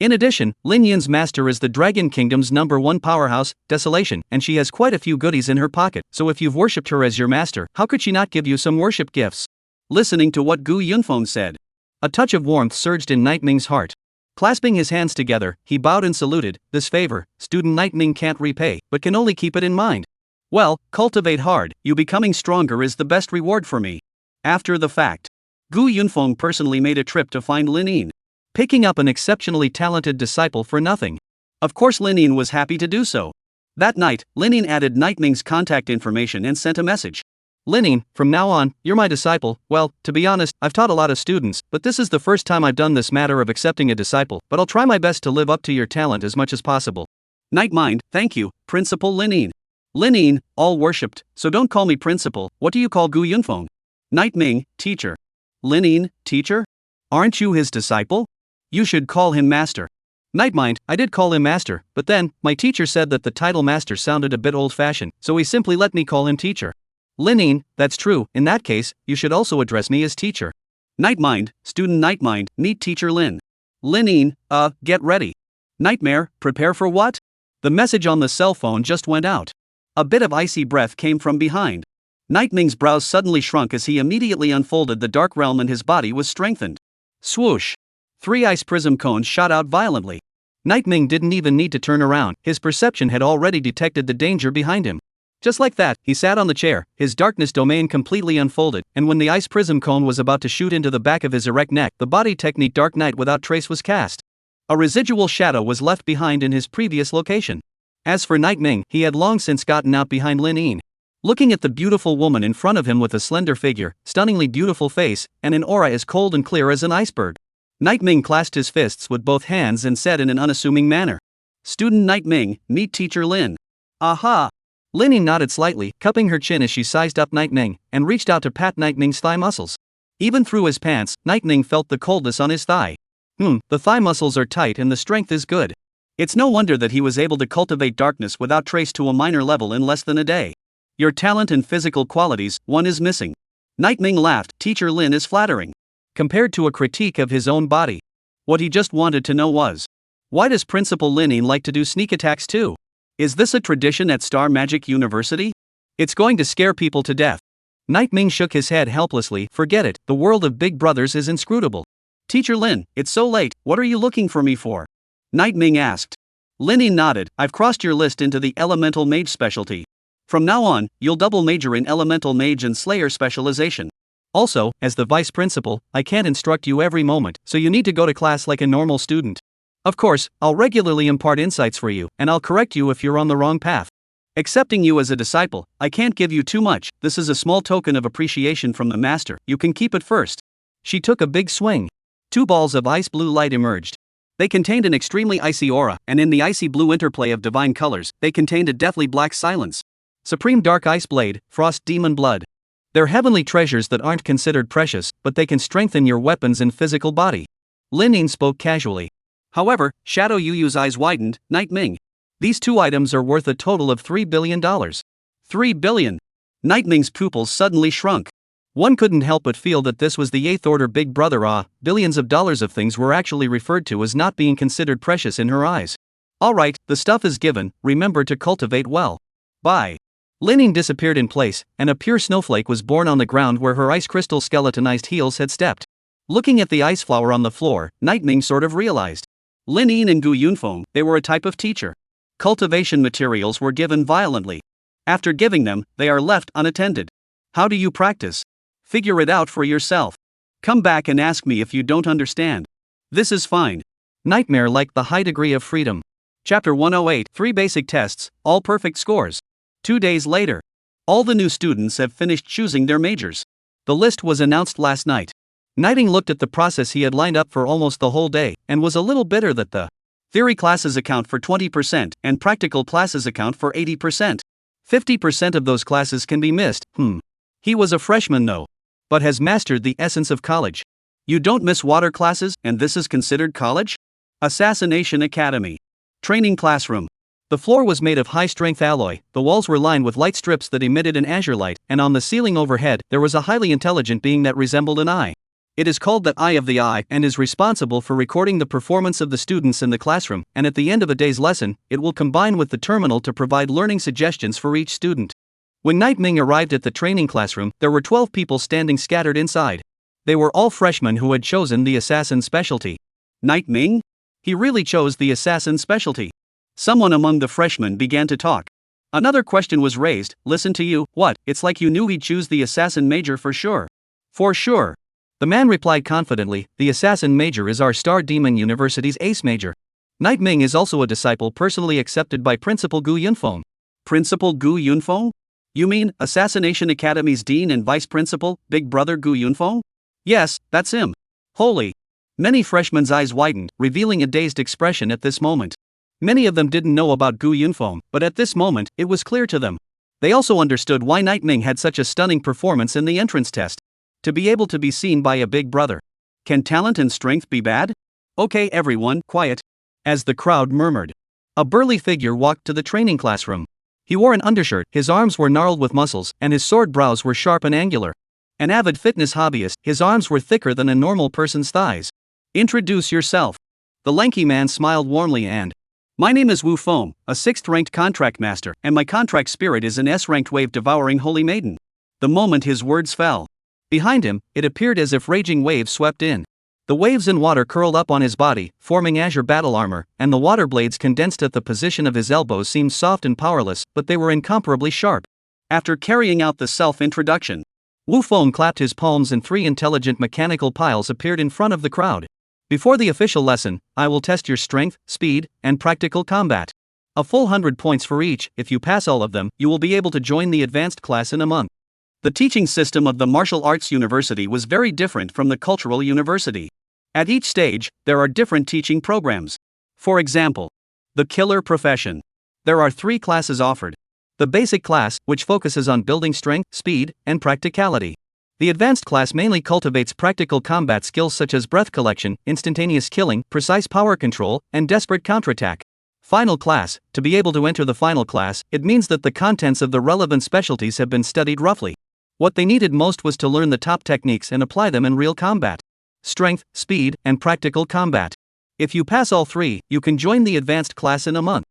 S2: In addition, Lin Yin's master is the Dragon Kingdom's #1 powerhouse, Desolation, and she has quite a few goodies in her pocket, so if you've worshipped her as your master, how could she not give you some worship gifts? Listening to what Gu Yunfeng said, a touch of warmth surged in Nightming's heart. Clasping his hands together, he bowed and saluted. This favor, student Nightming can't repay, but can only keep it in mind. Well, cultivate hard, you becoming stronger is the best reward for me. After the fact, Gu Yunfeng personally made a trip to find Linin, picking up an exceptionally talented disciple for nothing. Of course Linin was happy to do so. That night, Linin added Nightming's contact information and sent a message. Linin, from now on, you're my disciple. Well, to be honest, I've taught a lot of students, but this is the first time I've done this matter of accepting a disciple, but I'll try my best to live up to your talent as much as possible. Night mind, thank you, Principal Linine. Linine, all worshipped, so don't call me principal, what do you call Gu Yunfeng? Night Ming, teacher. Linine, teacher? Aren't you his disciple? You should call him master. Night mind, I did call him master, but then, my teacher said that the title master sounded a bit old-fashioned, so he simply let me call him teacher. Linine, that's true, in that case, you should also address me as teacher. Night mind, student Night mind, meet teacher Lin. Linine, get ready. Nightmare, prepare for what? The message on the cell phone just went out. A bit of icy breath came from behind. Night Ming's brows suddenly shrunk as he immediately unfolded the dark realm and his body was strengthened. Swoosh! 3 ice prism cones shot out violently. Night Ming didn't even need to turn around, his perception had already detected the danger behind him. Just like that, he sat on the chair, his darkness domain completely unfolded, and when the ice prism cone was about to shoot into the back of his erect neck, the body technique Dark Night without trace was cast. A residual shadow was left behind in his previous location. As for Night Ming, he had long since gotten out behind Lin Yin. Looking at the beautiful woman in front of him with a slender figure, stunningly beautiful face, and an aura as cold and clear as an iceberg. Night Ming clasped his fists with both hands and said in an unassuming manner, "Student Night Ming, meet teacher Lin." Aha! Lin Yin nodded slightly, cupping her chin as she sized up Night Ming, and reached out to pat Night Ming's thigh muscles. Even through his pants, Night Ming felt the coldness on his thigh. The thigh muscles are tight and the strength is good. It's no wonder that he was able to cultivate darkness without trace to a minor level in less than a day. Your talent and physical qualities, one is missing. Night Ming laughed, Teacher Lin is flattering. Compared to a critique of his own body. What he just wanted to know was, why does Principal Lin like to do sneak attacks too? Is this a tradition at Star Magic University? It's going to scare people to death. Night Ming shook his head helplessly, forget it, the world of big brothers is inscrutable. Teacher Lin, it's so late, what are you looking for me for? Night Ming asked. Lin nodded, I've crossed your list into the Elemental Mage specialty. From now on, you'll double major in Elemental Mage and Slayer specialization. Also, as the vice principal, I can't instruct you every moment, so you need to go to class like a normal student. Of course, I'll regularly impart insights for you, and I'll correct you if you're on the wrong path. Accepting you as a disciple, I can't give you too much, this is a small token of appreciation from the master, you can keep it first. She took a big swing. 2 balls of ice blue light emerged. They contained an extremely icy aura, and in the icy blue interplay of divine colors, they contained a deathly black silence. Supreme Dark Ice Blade, Frost Demon Blood. They're heavenly treasures that aren't considered precious, but they can strengthen your weapons and physical body. Lin Yin spoke casually. However, Shadow Yuyu's eyes widened, Night Ming. These 2 items are worth a total of $3 billion. $3 billion. Night Ming's pupils suddenly shrunk. One couldn't help but feel that this was the 8th order Big Brother. Billions of dollars of things were actually referred to as not being considered precious in her eyes. Alright, the stuff is given, remember to cultivate well. Bye. Lin Yin disappeared in place, and a pure snowflake was born on the ground where her ice crystal skeletonized heels had stepped. Looking at the ice flower on the floor, Night Ming sort of realized. Lin Yin and Gu Yunfeng, they were a type of teacher. Cultivation materials were given violently. After giving them, they are left unattended. How do you practice? Figure it out for yourself. Come back and ask me if you don't understand. This is fine. Nightmare like the high degree of freedom. Chapter 108, 3 basic tests, all perfect scores. 2 days later. All the new students have finished choosing their majors. The list was announced last night. Nighting looked at the process he had lined up for almost the whole day, and was a little bitter that the theory classes account for 20% and practical classes account for 80%. 50% of those classes can be missed. He was a freshman though, but has mastered the essence of college. You don't miss water classes, and this is considered college? Assassination Academy. Training classroom. The floor was made of high-strength alloy, the walls were lined with light strips that emitted an azure light, and on the ceiling overhead, there was a highly intelligent being that resembled an eye. It is called the Eye of the Eye and is responsible for recording the performance of the students in the classroom, and at the end of a day's lesson, it will combine with the terminal to provide learning suggestions for each student. When Night Ming arrived at the training classroom, there were 12 people standing scattered inside. They were all freshmen who had chosen the assassin specialty. Night Ming? He really chose the assassin specialty. Someone among the freshmen began to talk. Another question was raised, listen to you, what, it's like you knew he'd choose the assassin major for sure. For sure. The man replied confidently, the assassin major is our Star Demon University's ace major. Night Ming is also a disciple personally accepted by Principal Gu Yunfeng. Principal Gu Yunfeng? You mean, Assassination Academy's dean and vice principal, Big Brother Gu Yunfeng? Yes, that's him. Holy. Many freshmen's eyes widened, revealing a dazed expression at this moment. Many of them didn't know about Gu Yunfeng, but at this moment, it was clear to them. They also understood why Nightming had such a stunning performance in the entrance test. To be able to be seen by a big brother. Can talent and strength be bad? Okay everyone, quiet. As the crowd murmured. A burly figure walked to the training classroom. He wore an undershirt, his arms were gnarled with muscles, and his sword brows were sharp and angular. An avid fitness hobbyist, his arms were thicker than a normal person's thighs. Introduce yourself. The lanky man smiled warmly and, my name is Wu Feng, a 6th ranked contract master, and my contract spirit is an S-ranked wave devouring holy maiden. The moment his words fell, behind him, it appeared as if raging waves swept in. The waves and water curled up on his body, forming azure battle armor, and the water blades condensed at the position of his elbows seemed soft and powerless, but they were incomparably sharp. After carrying out the self-introduction, Wu Feng clapped his palms and 3 intelligent mechanical piles appeared in front of the crowd. Before the official lesson, I will test your strength, speed, and practical combat. A full 100 points for each. If you pass all of them, you will be able to join the advanced class in a month. The teaching system of the martial arts university was very different from the cultural university. At each stage, there are different teaching programs. For example, the killer profession. There are 3 classes offered. The basic class, which focuses on building strength, speed, and practicality. The advanced class mainly cultivates practical combat skills such as breath collection, instantaneous killing, precise power control, and desperate counterattack. Final class. To be able to enter the final class, it means that the contents of the relevant specialties have been studied roughly. What they needed most was to learn the top techniques and apply them in real combat. Strength, speed, and practical combat. If you pass all 3, you can join the advanced class in a month.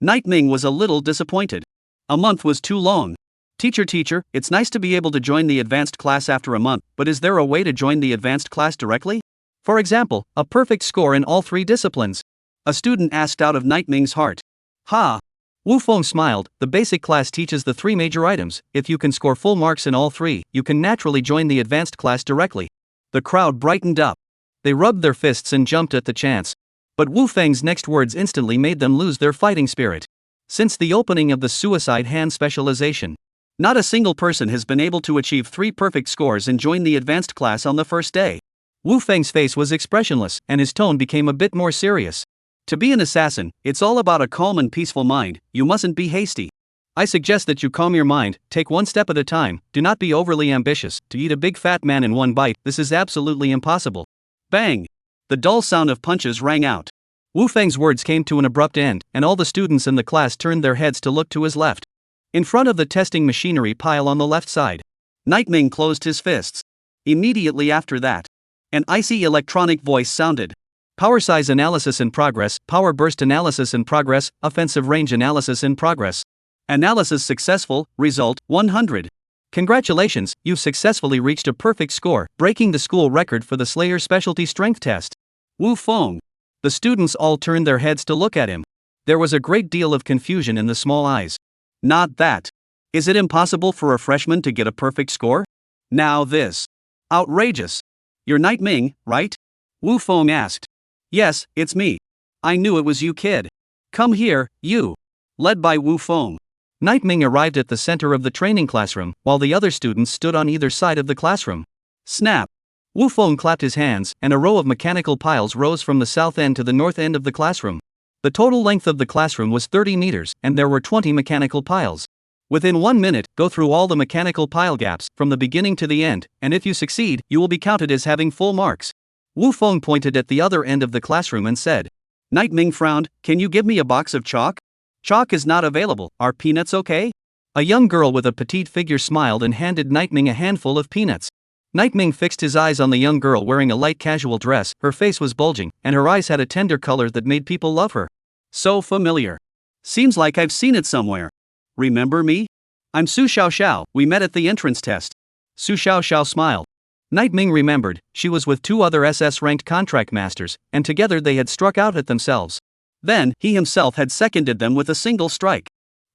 S2: Nightming was a little disappointed. A month was too long. Teacher, it's nice to be able to join the advanced class after a month, but is there a way to join the advanced class directly? For example, a perfect score in all 3 disciplines. A student asked out of Nightming's heart. Ha! Wu Feng smiled. The basic class teaches the 3 major items. If you can score full marks in all 3, you can naturally join the advanced class directly. The crowd brightened up. They rubbed their fists and jumped at the chance. But Wu Feng's next words instantly made them lose their fighting spirit. Since the opening of the suicide hand specialization, not a single person has been able to achieve 3 perfect scores and join the advanced class on the first day. Wu Feng's face was expressionless, and his tone became a bit more serious. To be an assassin, it's all about a calm and peaceful mind. You mustn't be hasty. I suggest that you calm your mind, take one step at a time, do not be overly ambitious. To eat a big fat man in one bite, this is absolutely impossible. Bang! The dull sound of punches rang out. Wu Feng's words came to an abrupt end, and all the students in the class turned their heads to look to his left. In front of the testing machinery pile on the left side, Nightming closed his fists. Immediately after that, an icy electronic voice sounded. Power size analysis in progress, power burst analysis in progress, offensive range analysis in progress. Analysis successful, result 100. Congratulations, you've successfully reached a perfect score, breaking the school record for the Slayer specialty strength test. Wu Feng. The students all turned their heads to look at him. There was a great deal of confusion in the small eyes. Not that. Is it impossible for a freshman to get a perfect score? Now this. Outrageous. You're Nightming, right? Wu Feng asked. Yes, it's me. I knew it was you, kid. Come here, you. Led by Wu Feng. Nightming arrived at the center of the training classroom, while the other students stood on either side of the classroom. Snap. Wu Feng clapped his hands, and a row of mechanical piles rose from the south end to the north end of the classroom. The total length of the classroom was 30 meters, and there were 20 mechanical piles. Within 1 minute, go through all the mechanical pile gaps, from the beginning to the end, and if you succeed, you will be counted as having full marks. Wu Feng pointed at the other end of the classroom and said. Nightming frowned. Can you give me a box of chalk? Chalk is not available. Are peanuts okay? A young girl with a petite figure smiled and handed Nightming a handful of peanuts. Nightming fixed his eyes on the young girl wearing a light casual dress. Her face was bulging, and her eyes had a tender color that made people love her. So familiar. Seems like I've seen it somewhere. Remember me? I'm Su Xiaoxiao, we met at the entrance test. Su Xiaoxiao smiled. Nightming remembered, she was with 2 other SS-ranked contract masters, and together they had struck out at themselves. Then, he himself had seconded them with a single strike.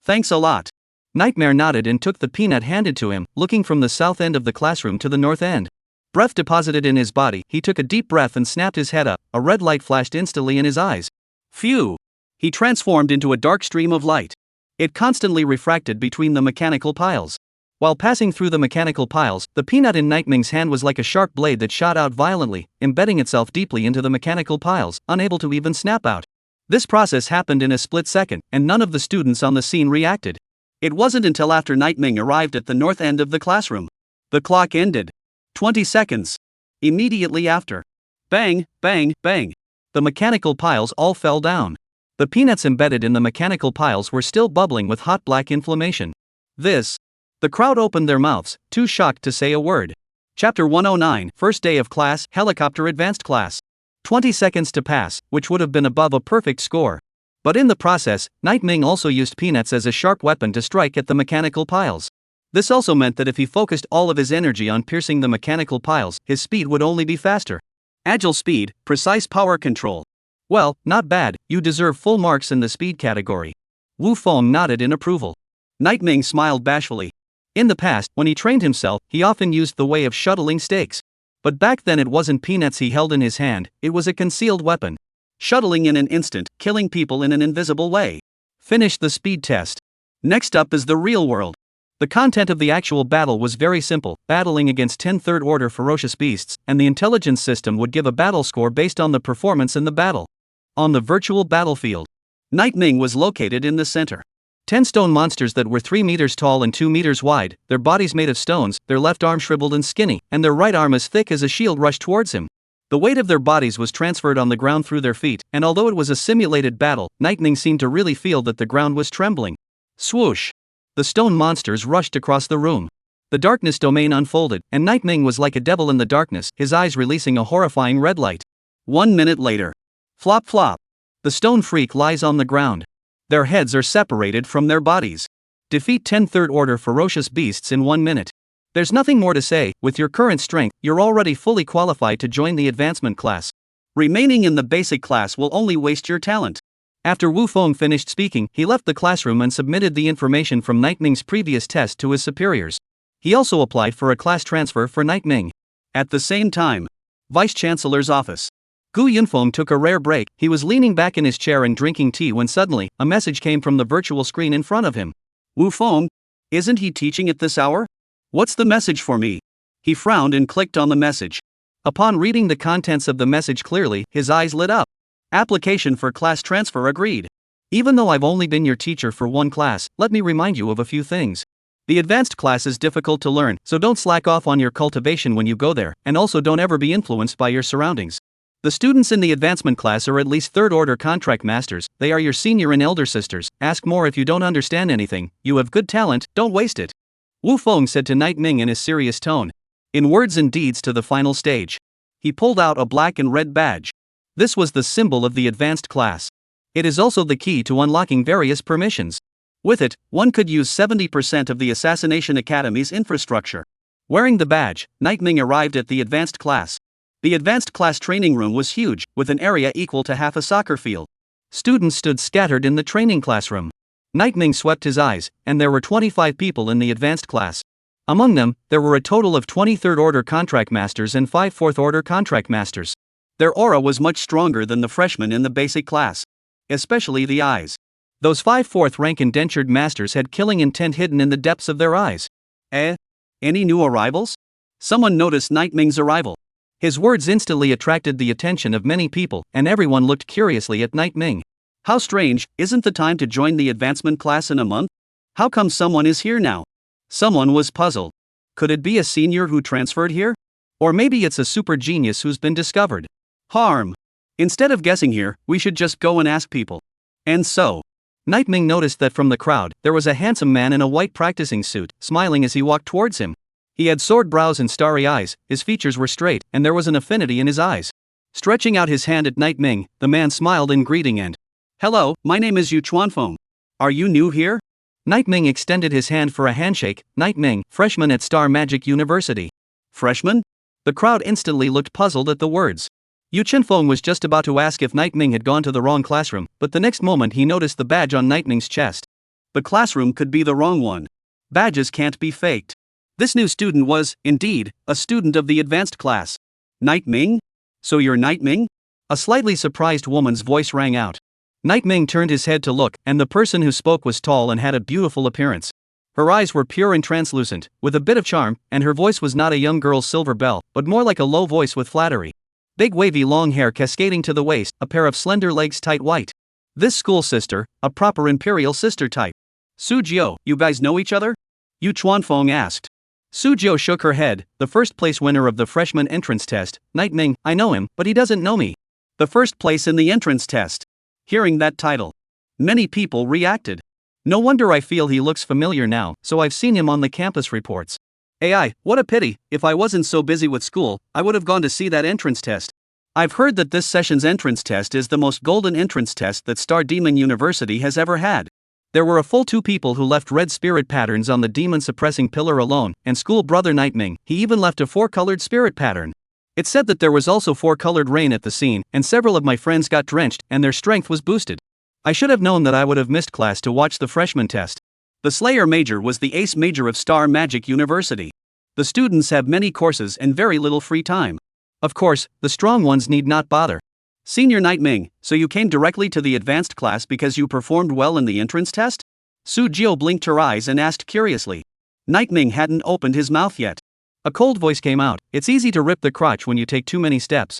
S2: Thanks a lot. Nightmare nodded and took the peanut handed to him, looking from the south end of the classroom to the north end. Breath deposited in his body, he took a deep breath and snapped his head up. A red light flashed instantly in his eyes. Phew! He transformed into a dark stream of light. It constantly refracted between the mechanical piles. While passing through the mechanical piles, the peanut in Nightming's hand was like a sharp blade that shot out violently, embedding itself deeply into the mechanical piles, unable to even snap out. This process happened in a split second, and none of the students on the scene reacted. It wasn't until after Night Ming arrived at the north end of the classroom. The clock ended. 20 seconds. Immediately after. Bang, bang, bang. The mechanical piles all fell down. The peanuts embedded in the mechanical piles were still bubbling with hot black inflammation. This. The crowd opened their mouths, too shocked to say a word. Chapter 109, First Day of Class, Helicopter Advanced Class. 20 seconds to pass, which would have been above a perfect score. But in the process, Night Ming also used peanuts as a sharp weapon to strike at the mechanical piles. This also meant that if he focused all of his energy on piercing the mechanical piles, his speed would only be faster. Agile speed, precise power control. Well, not bad, you deserve full marks in the speed category. Wu Feng nodded in approval. Night Ming smiled bashfully. In the past, when he trained himself, he often used the way of shuttling stakes. But back then it wasn't peanuts he held in his hand, it was a concealed weapon. Shuttling in an instant, killing people in an invisible way. Finish the speed test. Next up is the real world. The content of the actual battle was very simple, battling against 10 third-order ferocious beasts, and the intelligence system would give a battle score based on the performance in the battle. On the virtual battlefield, Night Ming was located in the center. 10 stone monsters that were 3 meters tall and 2 meters wide, their bodies made of stones, their left arm shriveled and skinny, and their right arm as thick as a shield rushed towards him. The weight of their bodies was transferred on the ground through their feet, and although it was a simulated battle, Night Ming seemed to really feel that the ground was trembling. Swoosh! The stone monsters rushed across the room. The darkness domain unfolded, and Night Ming was like a devil in the darkness, his eyes releasing a horrifying red light. 1 minute later. Flop flop. The stone freak lies on the ground. Their heads are separated from their bodies. Defeat 10 third-order ferocious beasts in 1 minute. There's nothing more to say, with your current strength, you're already fully qualified to join the advancement class. Remaining in the basic class will only waste your talent. After Wu Feng finished speaking, he left the classroom and submitted the information from Night Ming's previous test to his superiors. He also applied for a class transfer for Night Ming. At the same time, Vice-Chancellor's office. Gu Yunfeng took a rare break. He was leaning back in his chair and drinking tea when suddenly, a message came from the virtual screen in front of him. Wu Feng? Isn't he teaching at this hour? What's the message for me? He frowned and clicked on the message. Upon reading the contents of the message clearly, his eyes lit up. Application for class transfer agreed. Even though I've only been your teacher for one class, let me remind you of a few things. The advanced class is difficult to learn, so don't slack off on your cultivation when you go there, and also don't ever be influenced by your surroundings. The students in the advancement class are at least third-order contract masters, they are your senior and elder sisters. Ask more if you don't understand anything, you have good talent, don't waste it. Wu Feng said to Night Ming in his serious tone. In words and deeds to the final stage. He pulled out a black and red badge. This was the symbol of the advanced class. It is also the key to unlocking various permissions. With it, one could use 70% of the Assassination Academy's infrastructure. Wearing the badge, Night Ming arrived at the advanced class. The advanced class training room was huge, with an area equal to half a soccer field. Students stood scattered in the training classroom. Night Ming swept his eyes, and there were 25 people in the advanced class. Among them, there were a total of 20 third-order contract masters and 5 fourth-order contract masters. Their aura was much stronger than the freshmen in the basic class. Especially the eyes. Those 5 fourth-rank indentured masters had killing intent hidden in the depths of their eyes. Any new arrivals? Someone noticed Night Ming's arrival. His words instantly attracted the attention of many people, and everyone looked curiously at Night Ming. How strange, isn't the time to join the advancement class in a month? How come someone is here now? Someone was puzzled. Could it be a senior who transferred here? Or maybe it's a super genius who's been discovered. Harm. Instead of guessing here, we should just go and ask people. And so, Night Ming noticed that from the crowd, there was a handsome man in a white practicing suit, smiling as he walked towards him. He had sword brows and starry eyes, his features were straight, and there was an affinity in his eyes. Stretching out his hand at Night Ming, the man smiled in greeting and, "Hello, my name is Yuxuan Feng. Are you new here?" Night Ming extended his hand for a handshake. Night Ming, freshman at Star Magic University. Freshman? The crowd instantly looked puzzled at the words. Yu Chenfeng was just about to ask if Night Ming had gone to the wrong classroom, but the next moment he noticed the badge on Night Ming's chest. The classroom could be the wrong one. Badges can't be faked. This new student was, indeed, a student of the advanced class. Night Ming? So you're Night Ming? A slightly surprised woman's voice rang out. Night Ming turned his head to look, and the person who spoke was tall and had a beautiful appearance. Her eyes were pure and translucent, with a bit of charm, and her voice was not a young girl's silver bell, but more like a low voice with flattery. Big wavy long hair cascading to the waist, a pair of slender legs tight white. This school sister, a proper imperial sister type. Sujio, you guys know each other? Yu Chuanfeng asked. Sujio shook her head. The first place winner of the freshman entrance test, Night Ming, I know him, but he doesn't know me. The first place in the entrance test. Hearing that title, many people reacted. No wonder I feel he looks familiar now, so I've seen him on the campus reports. AI, what a pity, if I wasn't so busy with school, I would have gone to see that entrance test. I've heard that this session's entrance test is the most golden entrance test that Star Demon University has ever had. There were a full 2 people who left red spirit patterns on the demon-suppressing pillar alone, and school brother Nightming, he even left a 4-colored spirit pattern. It said that there was also 4-colored rain at the scene, and several of my friends got drenched, and their strength was boosted. I should have known that I would have missed class to watch the freshman test. The Slayer Major was the ace major of Star Magic University. The students have many courses and very little free time. Of course, the strong ones need not bother. Senior Nightming, so you came directly to the advanced class because you performed well in the entrance test? Sujio blinked her eyes and asked curiously. Nightming hadn't opened his mouth yet. A cold voice came out. It's easy to rip the crotch when you take too many steps.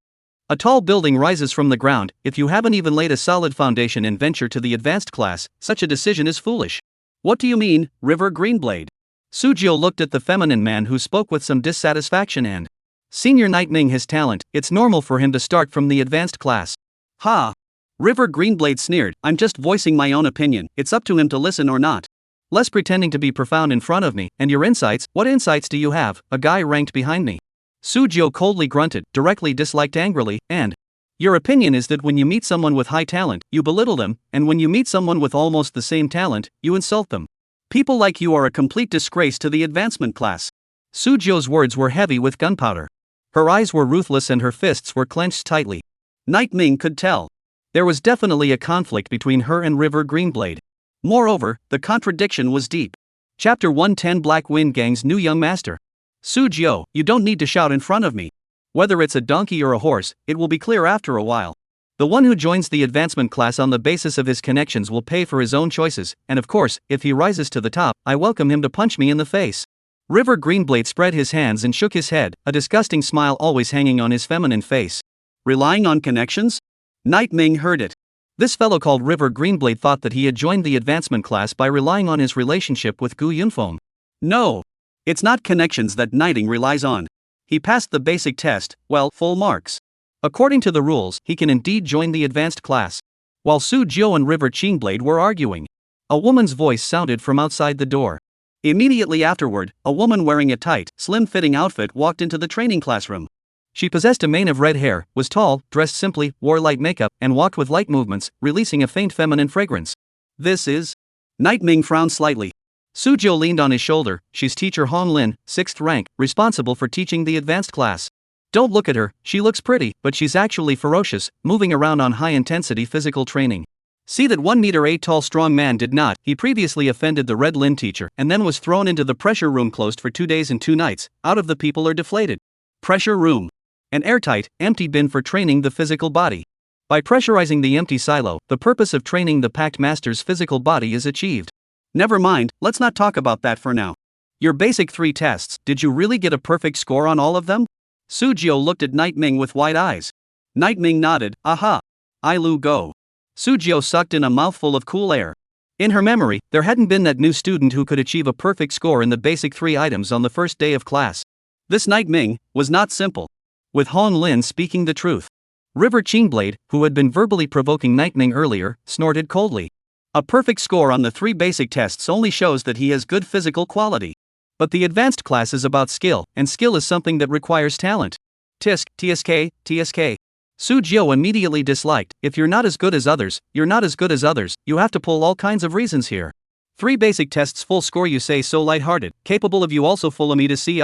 S2: A tall building rises from the ground. If you haven't even laid a solid foundation and venture to the advanced class, such a decision is foolish. What do you mean, River Greenblade? Sujio looked at the feminine man who spoke with some dissatisfaction and Senior Nightming his talent, it's normal for him to start from the advanced class. Ha! River Greenblade sneered, I'm just voicing my own opinion, it's up to him to listen or not. Less pretending to be profound in front of me, and your insights, what insights do you have? A guy ranked behind me. Sujio coldly grunted, directly disliked angrily, and your opinion is that when you meet someone with high talent, you belittle them, and when you meet someone with almost the same talent, you insult them. People like you are a complete disgrace to the advancement class. Sujio's words were heavy with gunpowder. Her eyes were ruthless and her fists were clenched tightly. Nightming could tell. There was definitely a conflict between her and River Greenblade. Moreover, the contradiction was deep. Chapter 110 Black Wind Gang's new young master. Sujio, you don't need to shout in front of me. Whether it's a donkey or a horse, it will be clear after a while. The one who joins the advancement class on the basis of his connections will pay for his own choices, and of course, if he rises to the top, I welcome him to punch me in the face. River Greenblade spread his hands and shook his head, a disgusting smile always hanging on his feminine face. Relying on connections? Nightming heard it. This fellow called River Greenblade thought that he had joined the advancement class by relying on his relationship with Gu Yunfeng. No. It's not connections that Nighting relies on. He passed the basic test, well, full marks. According to the rules, he can indeed join the advanced class. While Sujio and River Qingblade were arguing, a woman's voice sounded from outside the door. Immediately afterward, a woman wearing a tight, slim-fitting outfit walked into the training classroom. She possessed a mane of red hair, was tall, dressed simply, wore light makeup, and walked with light movements, releasing a faint feminine fragrance. This is... Nightming frowned slightly. Sujio leaned on his shoulder. She's teacher Hong Lin, 6th rank, responsible for teaching the advanced class. Don't look at her, she looks pretty, but she's actually ferocious, moving around on high-intensity physical training. See that 1 meter 8 tall strong man did not. He previously offended the Red Lin teacher and then was thrown into the pressure room closed for 2 days and 2 nights. Out of the people are deflated. Pressure room. An airtight, empty bin for training the physical body. By pressurizing the empty silo, the purpose of training the packed master's physical body is achieved. Never mind, let's not talk about that for now. Your basic 3 tests, did you really get a perfect score on all of them? Sujio looked at Nightming with wide eyes. Nightming nodded, aha. Ilu go. Sujio sucked in a mouthful of cool air. In her memory, there hadn't been that new student who could achieve a perfect score in the basic 3 items on the first day of class. This Nightming was not simple. With Hong Lin speaking the truth. River Qingblade, who had been verbally provoking Nightming earlier, snorted coldly. A perfect score on the 3 basic tests only shows that he has good physical quality. But the advanced class is about skill, and skill is something that requires talent. Tisk, TSK, TSK. Sujio immediately disliked, if you're not as good as others, you're not as good as others, you have to pull all kinds of reasons here. 3 basic tests full score you say so lighthearted, capable of you also follow me to see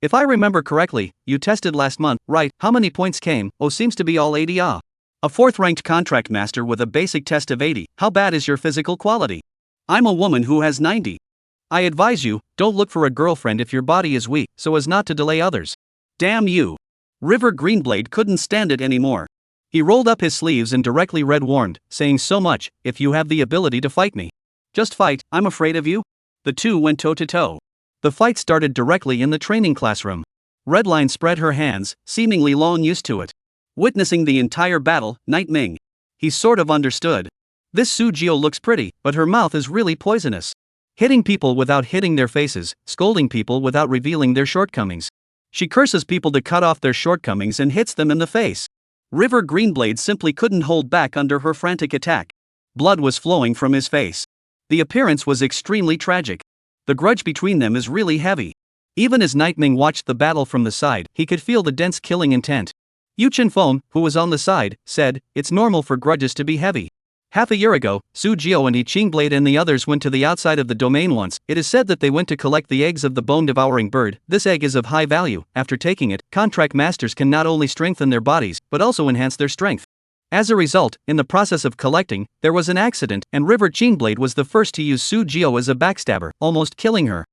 S2: If I remember correctly, you tested last month, right? How many points came? Oh, seems to be all 80 A 4th ranked contract master with a basic test of 80, how bad is your physical quality? I'm a woman who has 90. I advise you, don't look for a girlfriend if your body is weak, so as not to delay others. Damn you. River Greenblade couldn't stand it anymore. He rolled up his sleeves and directly warned, saying so much, if you have the ability to fight me. Just fight, I'm afraid of you. The two went toe to toe. The fight started directly in the training classroom. Redline spread her hands, seemingly long used to it. Witnessing the entire battle, Nightming. He sort of understood. This Sujio looks pretty, but her mouth is really poisonous. Hitting people without hitting their faces, scolding people without revealing their shortcomings. She curses people to cut off their shortcomings and hits them in the face. River Greenblade simply couldn't hold back under her frantic attack. Blood was flowing from his face. The appearance was extremely tragic. The grudge between them is really heavy. Even as Nightming watched the battle from the side, he could feel the dense killing intent. Yu Chenfeng, who was on the side, said, "It's normal for grudges to be heavy." Half a year ago, Su Jiao and Yi Qingblade and the others went to the outside of the domain once. It is said that they went to collect the eggs of the bone-devouring bird. This egg is of high value. After taking it, contract masters can not only strengthen their bodies, but also enhance their strength. As a result, in the process of collecting, there was an accident, and River Qingblade was the first to use Su Jiao as a backstabber, almost killing her.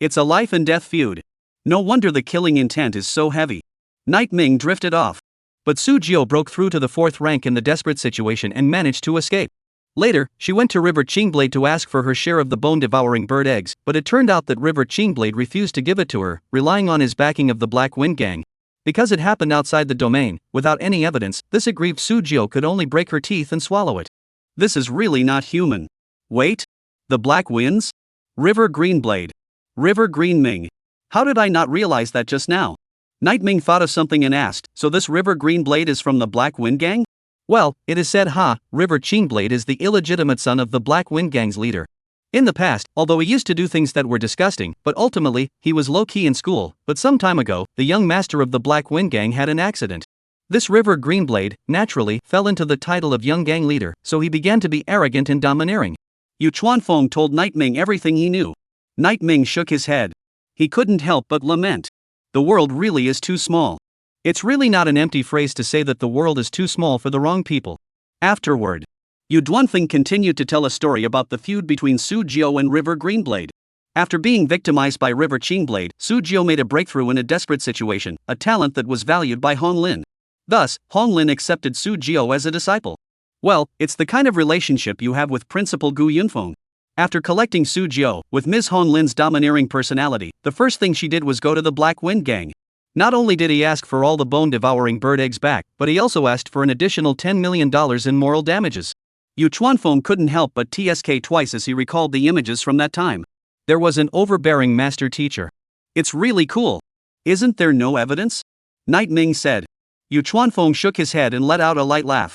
S2: It's a life and death feud. No wonder the killing intent is so heavy. Nightming drifted off. But Su Jiao broke through to the 4th rank in the desperate situation and managed to escape. Later, she went to River Qingblade to ask for her share of the bone-devouring bird eggs, but it turned out that River Qingblade refused to give it to her, relying on his backing of the Black Wind Gang. Because it happened outside the domain, without any evidence, this aggrieved Su Jiao could only break her teeth and swallow it. This is really not human. Wait? The Black Winds? River Greenblade. River Greenming. How did I not realize that just now? Nightming thought of something and asked, so this River Greenblade is from the Black Wind Gang? Well, it is said River Qingblade is the illegitimate son of the Black Wind Gang's leader. In the past, although he used to do things that were disgusting, but ultimately, he was low-key in school, but some time ago, the young master of the Black Wind Gang had an accident. This River Greenblade, naturally, fell into the title of young gang leader, so he began to be arrogant and domineering. Yu Chuanfeng told Nightming everything he knew. Nightming shook his head. He couldn't help but lament. The world really is too small. It's really not an empty phrase to say that the world is too small for the wrong people. Afterward, Yu Duanfeng continued to tell a story about the feud between Su Jiao and River Greenblade. After being victimized by River Qingblade, Su Jiao made a breakthrough in a desperate situation, a talent that was valued by Hong Lin. Thus, Hong Lin accepted Su Jiao as a disciple. Well, it's the kind of relationship you have with Principal Gu Yunfeng. After collecting Su Jiao, with Ms. Hong Lin's domineering personality, the first thing she did was go to the Black Wind Gang. Not only did he ask for all the bone-devouring bird eggs back, but he also asked for an additional $10 million in moral damages. Yu Chuanfeng couldn't help but TSK twice as he recalled the images from that time. There was an overbearing master teacher. It's really cool. Isn't there no evidence? Nightming said. Yu Chuanfeng shook his head and let out a light laugh.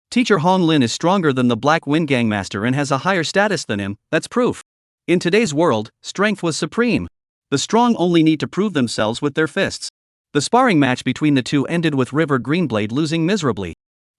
S2: Teacher Hong Lin is stronger than the Black Wind Gang master and has a higher status than him, that's proof. In today's world, strength was supreme. The strong only need to prove themselves with their fists. The sparring match between the two ended with River Greenblade losing miserably.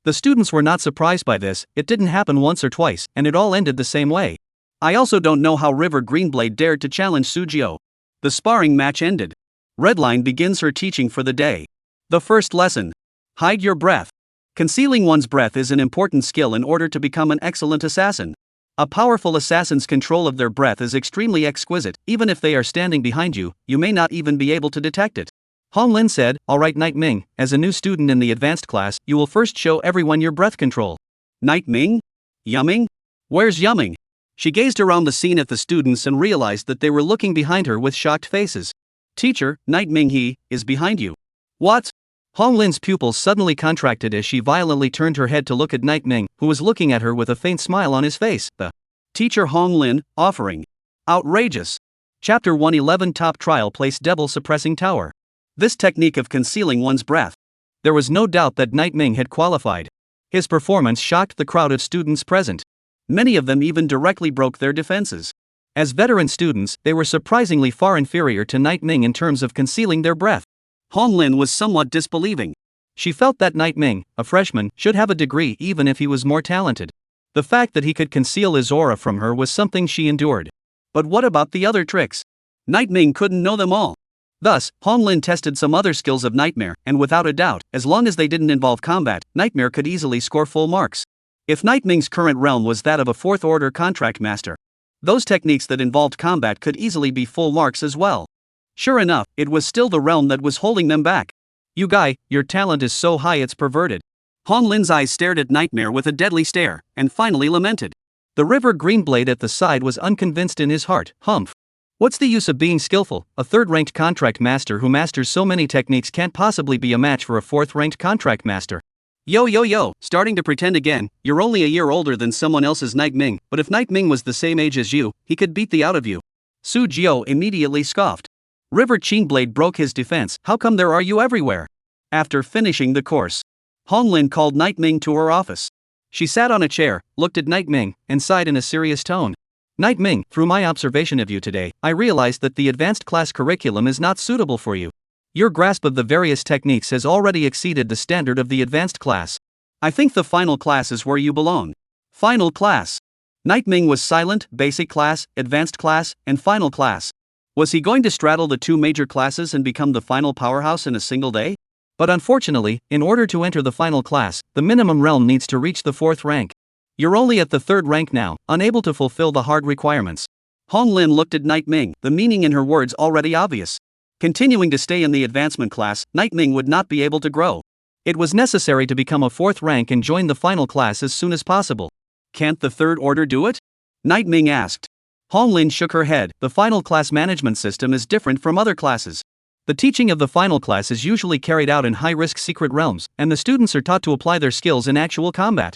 S2: The students were not surprised by this, it didn't happen once or twice, and it all ended the same way. I also don't know how River Greenblade dared to challenge Su Jiao. The sparring match ended. Redline begins her teaching for the day. The first lesson. Hide your breath. Concealing one's breath is an important skill in order to become an excellent assassin. A powerful assassin's control of their breath is extremely exquisite. Even if they are standing behind you, you may not even be able to detect it. Hong Lin said, "Alright Nightming, as a new student in the advanced class, you will first show everyone your breath control." Nightming? Yumming? Where's Yumming? She gazed around the scene at the students and realized that they were looking behind her with shocked faces. Teacher, Nightming he is behind you. What? Hong Lin's pupils suddenly contracted as she violently turned her head to look at Nightming, who was looking at her with a faint smile on his face. The teacher Hong Lin, offering. Outrageous. Chapter 111 Top Trial Place Devil Suppressing Tower. This technique of concealing one's breath. There was no doubt that Nightming had qualified. His performance shocked the crowd of students present. Many of them even directly broke their defenses. As veteran students, they were surprisingly far inferior to Nightming in terms of concealing their breath. Hong Lin was somewhat disbelieving. She felt that Nightming, a freshman, should have a degree even if he was more talented. The fact that he could conceal his aura from her was something she endured. But what about the other tricks? Nightming couldn't know them all. Thus, Hong Lin tested some other skills of Nightmare, and without a doubt, as long as they didn't involve combat, Nightmare could easily score full marks. If Nightming's current realm was that of a fourth-order contract master, those techniques that involved combat could easily be full marks as well. Sure enough, it was still the realm that was holding them back. You guy, your talent is so high it's perverted. Hong Lin's eyes stared at Nightmare with a deadly stare, and finally lamented. The River Greenblade at the side was unconvinced in his heart. Humph. What's the use of being skillful? A third-ranked contract master who masters so many techniques can't possibly be a match for a fourth-ranked contract master. Yo yo yo, starting to pretend again. You're only a year older than someone else's Night Ming, but if Night Ming was the same age as you, he could beat the out of you. Su Jiao immediately scoffed. River Qingblade broke his defense. How come there are you everywhere? After finishing the course, Hong Lin called Night Ming to her office. She sat on a chair, looked at Night Ming, and sighed in a serious tone. Night Ming, through my observation of you today, I realized that the advanced class curriculum is not suitable for you. Your grasp of the various techniques has already exceeded the standard of the advanced class. I think the final class is where you belong. Final class. Night Ming was silent. Basic class, advanced class, and final class. Was he going to straddle the two major classes and become the final powerhouse in a single day? But unfortunately, in order to enter the final class, the minimum realm needs to reach the 4th rank. You're only at the 3rd rank now, unable to fulfill the hard requirements. Hong Lin looked at Night Ming, the meaning in her words already obvious. Continuing to stay in the advancement class, Night Ming would not be able to grow. It was necessary to become a 4th rank and join the final class as soon as possible. Can't the 3rd order do it? Night Ming asked. Hong Lin shook her head. The final class management system is different from other classes. The teaching of the final class is usually carried out in high-risk secret realms, and the students are taught to apply their skills in actual combat.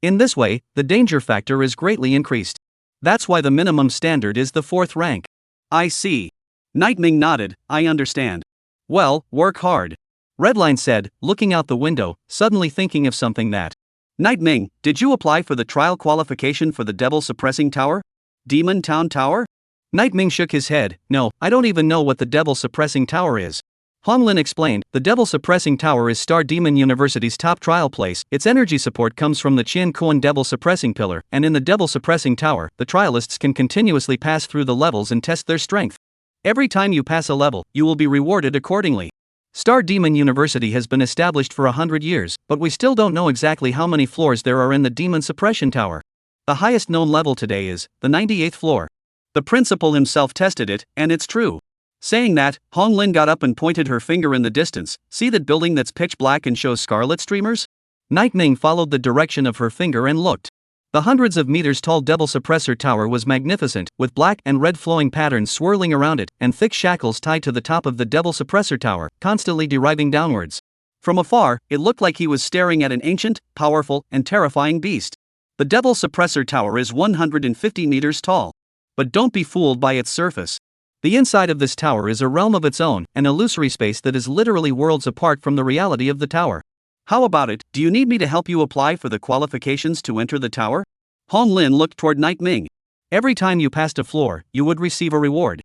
S2: In this way, the danger factor is greatly increased. That's why the minimum standard is the 4th rank. I see. Night Ming nodded. I understand. Well, work hard. Redline said, looking out the window, suddenly thinking of something that. Night Ming, did you apply for the trial qualification for the Devil Suppressing Tower? Demon Town Tower? Night Ming shook his head. No, I don't even know what the Devil Suppressing Tower is. Hong Lin explained, the Devil Suppressing Tower is Star Demon University's top trial place. Its energy support comes from the Qian Kuan Devil Suppressing Pillar, and in the Devil Suppressing Tower, the trialists can continuously pass through the levels and test their strength. Every time you pass a level, you will be rewarded accordingly. Star Demon University has been established for 100 years, but we still don't know exactly how many floors there are in the Demon Suppression Tower. The highest known level today is the 98th floor. The principal himself tested it, and it's true. Saying that, Hong Lin got up and pointed her finger in the distance. See that building that's pitch black and shows scarlet streamers? Night Ming followed the direction of her finger and looked. The hundreds of meters tall Devil Suppressor Tower was magnificent, with black and red flowing patterns swirling around it, and thick shackles tied to the top of the Devil Suppressor Tower, constantly deriving downwards. From afar, it looked like he was staring at an ancient, powerful, and terrifying beast. The Devil Suppressor Tower is 150 meters tall. But don't be fooled by its surface. The inside of this tower is a realm of its own, an illusory space that is literally worlds apart from the reality of the tower. How about it, do you need me to help you apply for the qualifications to enter the tower? Hong Lin looked toward Night Ming. Every time you passed a floor, you would receive a reward.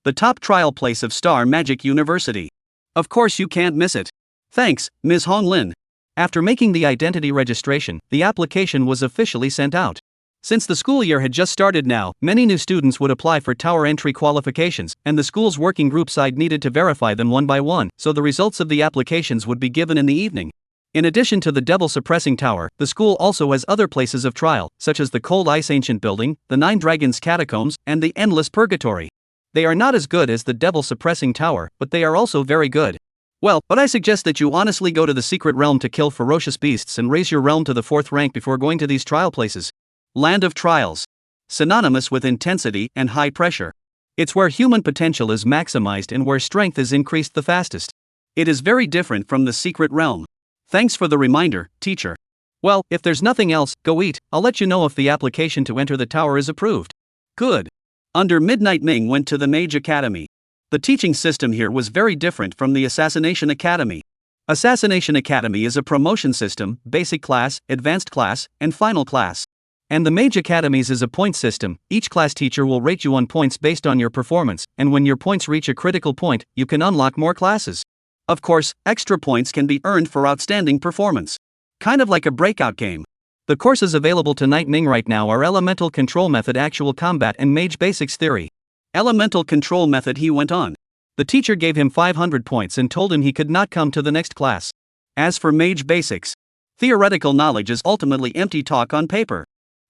S2: The top trial place of Star Magic University. Of course you can't miss it. Thanks, Ms. Hong Lin. After making the identity registration, the application was officially sent out. Since the school year had just started now, many new students would apply for tower entry qualifications, and the school's working group side needed to verify them one by one, so the results of the applications would be given in the evening. In addition to the Devil Suppressing Tower, the school also has other places of trial, such as the Cold Ice Ancient Building, the Nine Dragons Catacombs, and the Endless Purgatory. They are not as good as the Devil Suppressing Tower, but they are also very good. Well, but I suggest that you honestly go to the secret realm to kill ferocious beasts and raise your realm to the 4th rank before going to these trial places. Land of Trials. Synonymous with intensity and high pressure. It's where human potential is maximized and where strength is increased the fastest. It is very different from the secret realm. Thanks for the reminder, teacher. Well, if there's nothing else, go eat. I'll let you know if the application to enter the tower is approved. Good. Under Midnight Ming went to the Mage Academy. The teaching system here was very different from the Assassination Academy. Assassination Academy is a promotion system, basic class, advanced class, and final class. And the Mage Academies is a point system. Each class teacher will rate you on points based on your performance, and when your points reach a critical point, you can unlock more classes. Of course, extra points can be earned for outstanding performance. Kind of like a breakout game. The courses available to Night Ming right now are Elemental Control Method Actual Combat and Mage Basics Theory. Elemental Control Method, he went on. The teacher gave him 500 points and told him he could not come to the next class. As for Mage Basics, theoretical knowledge is ultimately empty talk on paper.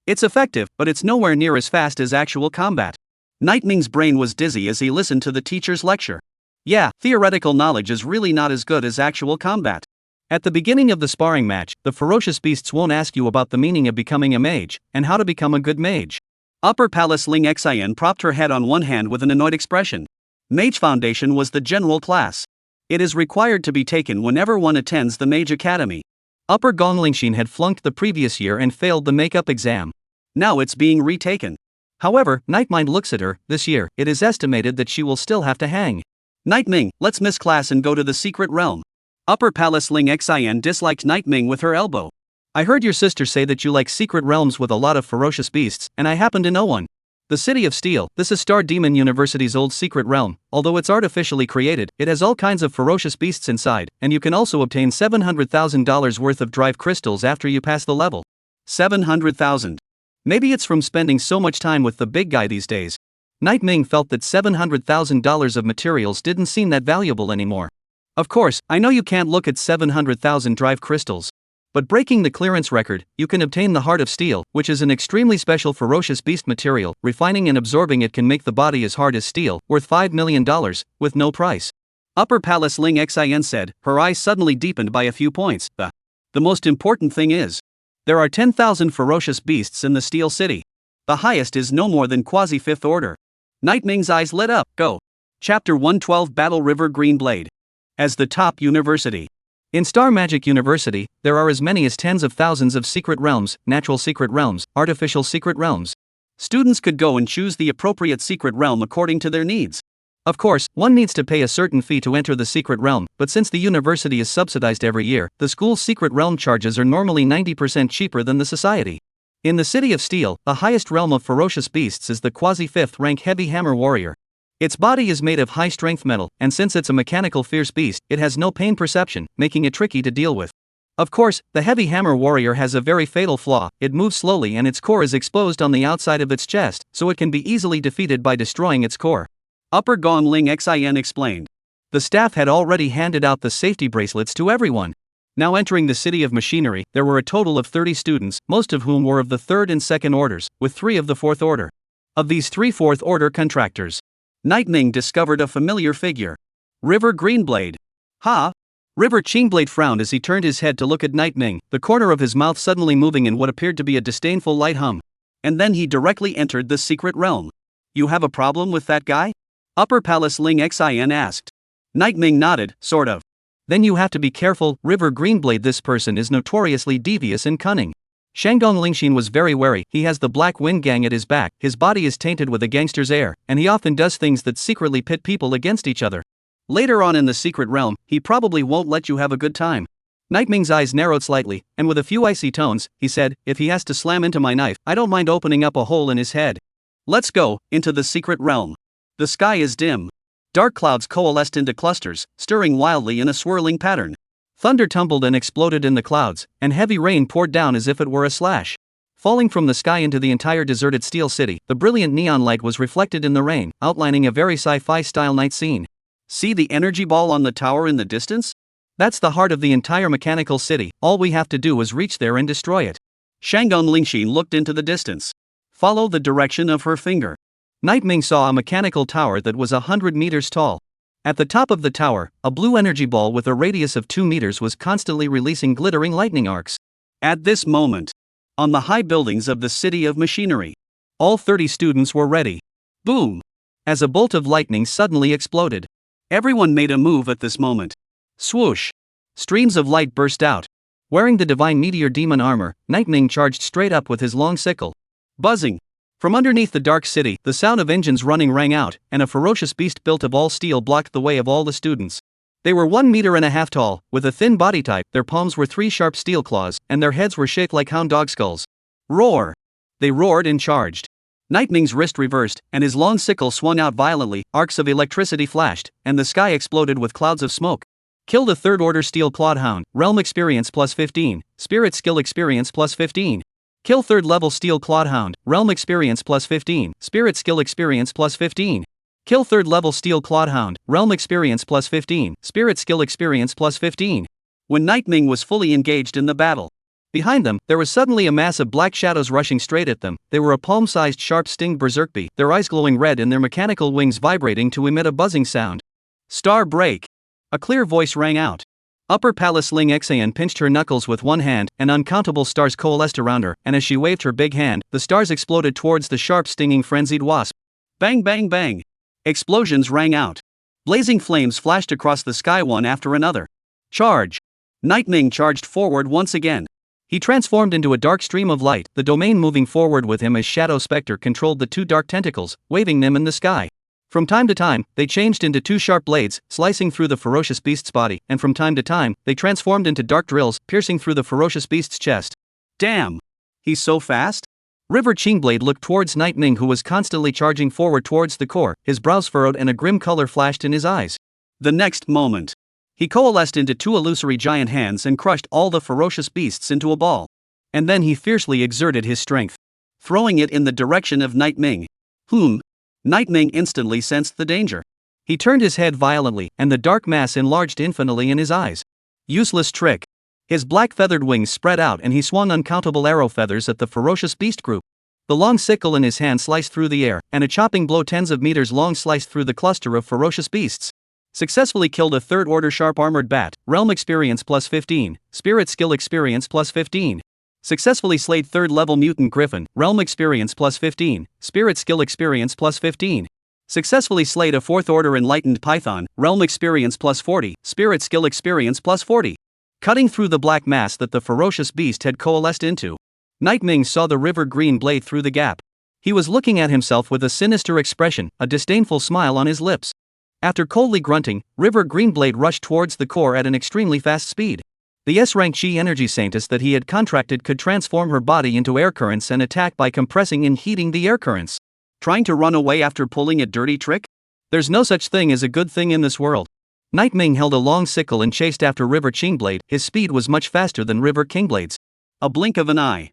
S2: It's effective, but it's nowhere near as fast as actual combat. Night Ming's brain was dizzy as he listened to the teacher's lecture. Yeah, theoretical knowledge is really not as good as actual combat. At the beginning of the sparring match, the ferocious beasts won't ask you about the meaning of becoming a mage, and how to become a good mage. Upper Palace Ling Xian propped her head on one hand with an annoyed expression. Mage Foundation was the general class. It is required to be taken whenever one attends the Mage Academy. Upper Gonglingshin had flunked the previous year and failed the makeup exam. Now it's being retaken. However, Nightmind looks at her. This year, it is estimated that she will still have to hang. Nightming, let's miss class and go to the secret realm. Upper Palace Ling Xian disliked Nightming with her elbow. I heard your sister say that you like secret realms with a lot of ferocious beasts, and I happen to know one. The City of Steel, this is Star Demon University's old secret realm. Although it's artificially created, it has all kinds of ferocious beasts inside, and you can also obtain $700,000 worth of drive crystals after you pass the level. 700,000. Maybe it's from spending so much time with the big guy these days. Nightming felt that $700,000 of materials didn't seem that valuable anymore. Of course, I know you can't look at 700,000 drive crystals. But breaking the clearance record, you can obtain the Heart of Steel, which is an extremely special ferocious beast material. Refining and absorbing it can make the body as hard as steel, worth $5 million, with no price. Upper Palace Ling Xian said, her eyes suddenly deepened by a few points. The most important thing is, there are 10,000 ferocious beasts in the Steel City. The highest is no more than quasi-5th order. Nightming's eyes lit up. Go. Chapter 112 Battle River Green Blade. As the top university. In Star Magic University, there are as many as tens of thousands of secret realms, natural secret realms, artificial secret realms. Students could go and choose the appropriate secret realm according to their needs. Of course, one needs to pay a certain fee to enter the secret realm, but since the university is subsidized every year, the school's secret realm charges are normally 90% cheaper than the society. In the City of Steel, the highest realm of ferocious beasts is the quasi-5th rank Heavy Hammer Warrior. Its body is made of high-strength metal, and since it's a mechanical fierce beast, it has no pain perception, making it tricky to deal with. Of course, the Heavy Hammer Warrior has a very fatal flaw. It moves slowly and its core is exposed on the outside of its chest, so it can be easily defeated by destroying its core. Upper Gong Ling Xian explained. The staff had already handed out the safety bracelets to everyone. Now entering the City of Machinery, there were a total of 30 students, most of whom were of the 3rd and 2nd orders, with 3 of the 4th order. Of these 3 4th order contractors, Nightming discovered a familiar figure. River Greenblade. Ha! River Qingblade frowned as he turned his head to look at Nightming, the corner of his mouth suddenly moving in what appeared to be a disdainful light hum. And then he directly entered the secret realm. You have a problem with that guy? Upper Palace Ling Xian asked. Nightming nodded, sort of. Then you have to be careful, River Greenblade. This person is notoriously devious and cunning. Shandong Lingshin was very wary. He has the Black Wind Gang at his back, his body is tainted with a gangster's air, and he often does things that secretly pit people against each other. Later on in the secret realm, he probably won't let you have a good time. Nightming's eyes narrowed slightly, and with a few icy tones, he said, if he has to slam into my knife, I don't mind opening up a hole in his head. Let's go, into the secret realm. The sky is dim. Dark clouds coalesced into clusters, stirring wildly in a swirling pattern. Thunder tumbled and exploded in the clouds, and heavy rain poured down as if it were a slash. Falling from the sky into the entire deserted Steel City, the brilliant neon light was reflected in the rain, outlining a very sci-fi style night scene. See the energy ball on the tower in the distance? That's the heart of the entire mechanical city. All we have to do is reach there and destroy it. Shandong Lingshin looked into the distance. Follow the direction of her finger. Nightming saw a mechanical tower that was 100 meters tall. At the top of the tower, a blue energy ball with a radius of 2 meters was constantly releasing glittering lightning arcs. At this moment, on the high buildings of the City of Machinery, all 30 students were ready. Boom! As a bolt of lightning suddenly exploded. Everyone made a move at this moment. Swoosh! Streams of light burst out. Wearing the divine meteor demon armor, Nightming charged straight up with his long sickle. Buzzing! From underneath the dark city, the sound of engines running rang out, and a ferocious beast built of all steel blocked the way of all the students. They were 1.5 meters tall, with a thin body type, their palms were 3 sharp steel claws, and their heads were shaped like hound dog skulls. Roar! They roared and charged. Nightming's wrist reversed, and his long sickle swung out violently, arcs of electricity flashed, and the sky exploded with clouds of smoke. Kill the 3rd order steel clawed hound, realm experience plus 15, spirit skill experience plus 15. Kill 3rd level steel clawed hound, realm experience plus 15, spirit skill experience plus 15. Kill 3rd level steel clawed hound, realm experience plus 15, spirit skill experience plus 15. When Nightming was fully engaged in the battle, behind them, there was suddenly a mass of black shadows rushing straight at them. They were a palm-sized sharp stinged berserkbee, their eyes glowing red and their mechanical wings vibrating to emit a buzzing sound. Star break! A clear voice rang out. Upper Palace Ling Xian pinched her knuckles with one hand, and uncountable stars coalesced around her, and as she waved her big hand, the stars exploded towards the sharp stinging frenzied wasp. Bang bang bang! Explosions rang out. Blazing flames flashed across the sky one after another. Charge! Nightming charged forward once again.
S1: He transformed into a dark stream of light, the domain moving forward with him as Shadow Spectre controlled the two dark tentacles, waving them in the sky. From time to time, they changed into two sharp blades, slicing through the ferocious beast's body, and from time to time, they transformed into dark drills, piercing through the ferocious beast's chest.
S2: Damn! He's so fast?
S1: River Qingblade looked towards Nightming, who was constantly charging forward towards the core, his brows furrowed and a grim color flashed in his eyes.
S2: The next moment, he coalesced into two illusory giant hands and crushed all the ferocious beasts into a ball.
S1: And then he fiercely exerted his strength,
S2: throwing it in the direction of Nightming. Nightming instantly sensed the danger.
S1: He turned his head violently, and the dark mass enlarged infinitely in his eyes.
S2: Useless trick.
S1: His black feathered wings spread out and he swung uncountable arrow feathers at the ferocious beast group. The long sickle in his hand sliced through the air, and a chopping blow tens of meters long sliced through the cluster of ferocious beasts. Successfully killed a third-order sharp armored bat, realm experience plus 15, spirit skill experience plus 15. Successfully slayed third-level mutant griffin, realm experience plus 15, spirit skill experience plus 15. Successfully slayed a fourth-order enlightened python, realm experience plus 40, spirit skill experience plus 40. Cutting through the black mass that the ferocious beast had coalesced into, Nightming saw the river green blade through the gap. He was looking at himself with a sinister expression, a disdainful smile on his lips. After coldly grunting, River Greenblade rushed towards the core at an extremely fast speed. The S-rank Chi energy Saintess that he had contracted could transform her body into air currents and attack by compressing and heating the air currents.
S2: Trying to run away after pulling a dirty trick?
S1: There's no such thing as a good thing in this world. Nightming held a long sickle and chased after River Qingblade. His speed was much faster than River Kingblade's.
S2: A blink of an eye,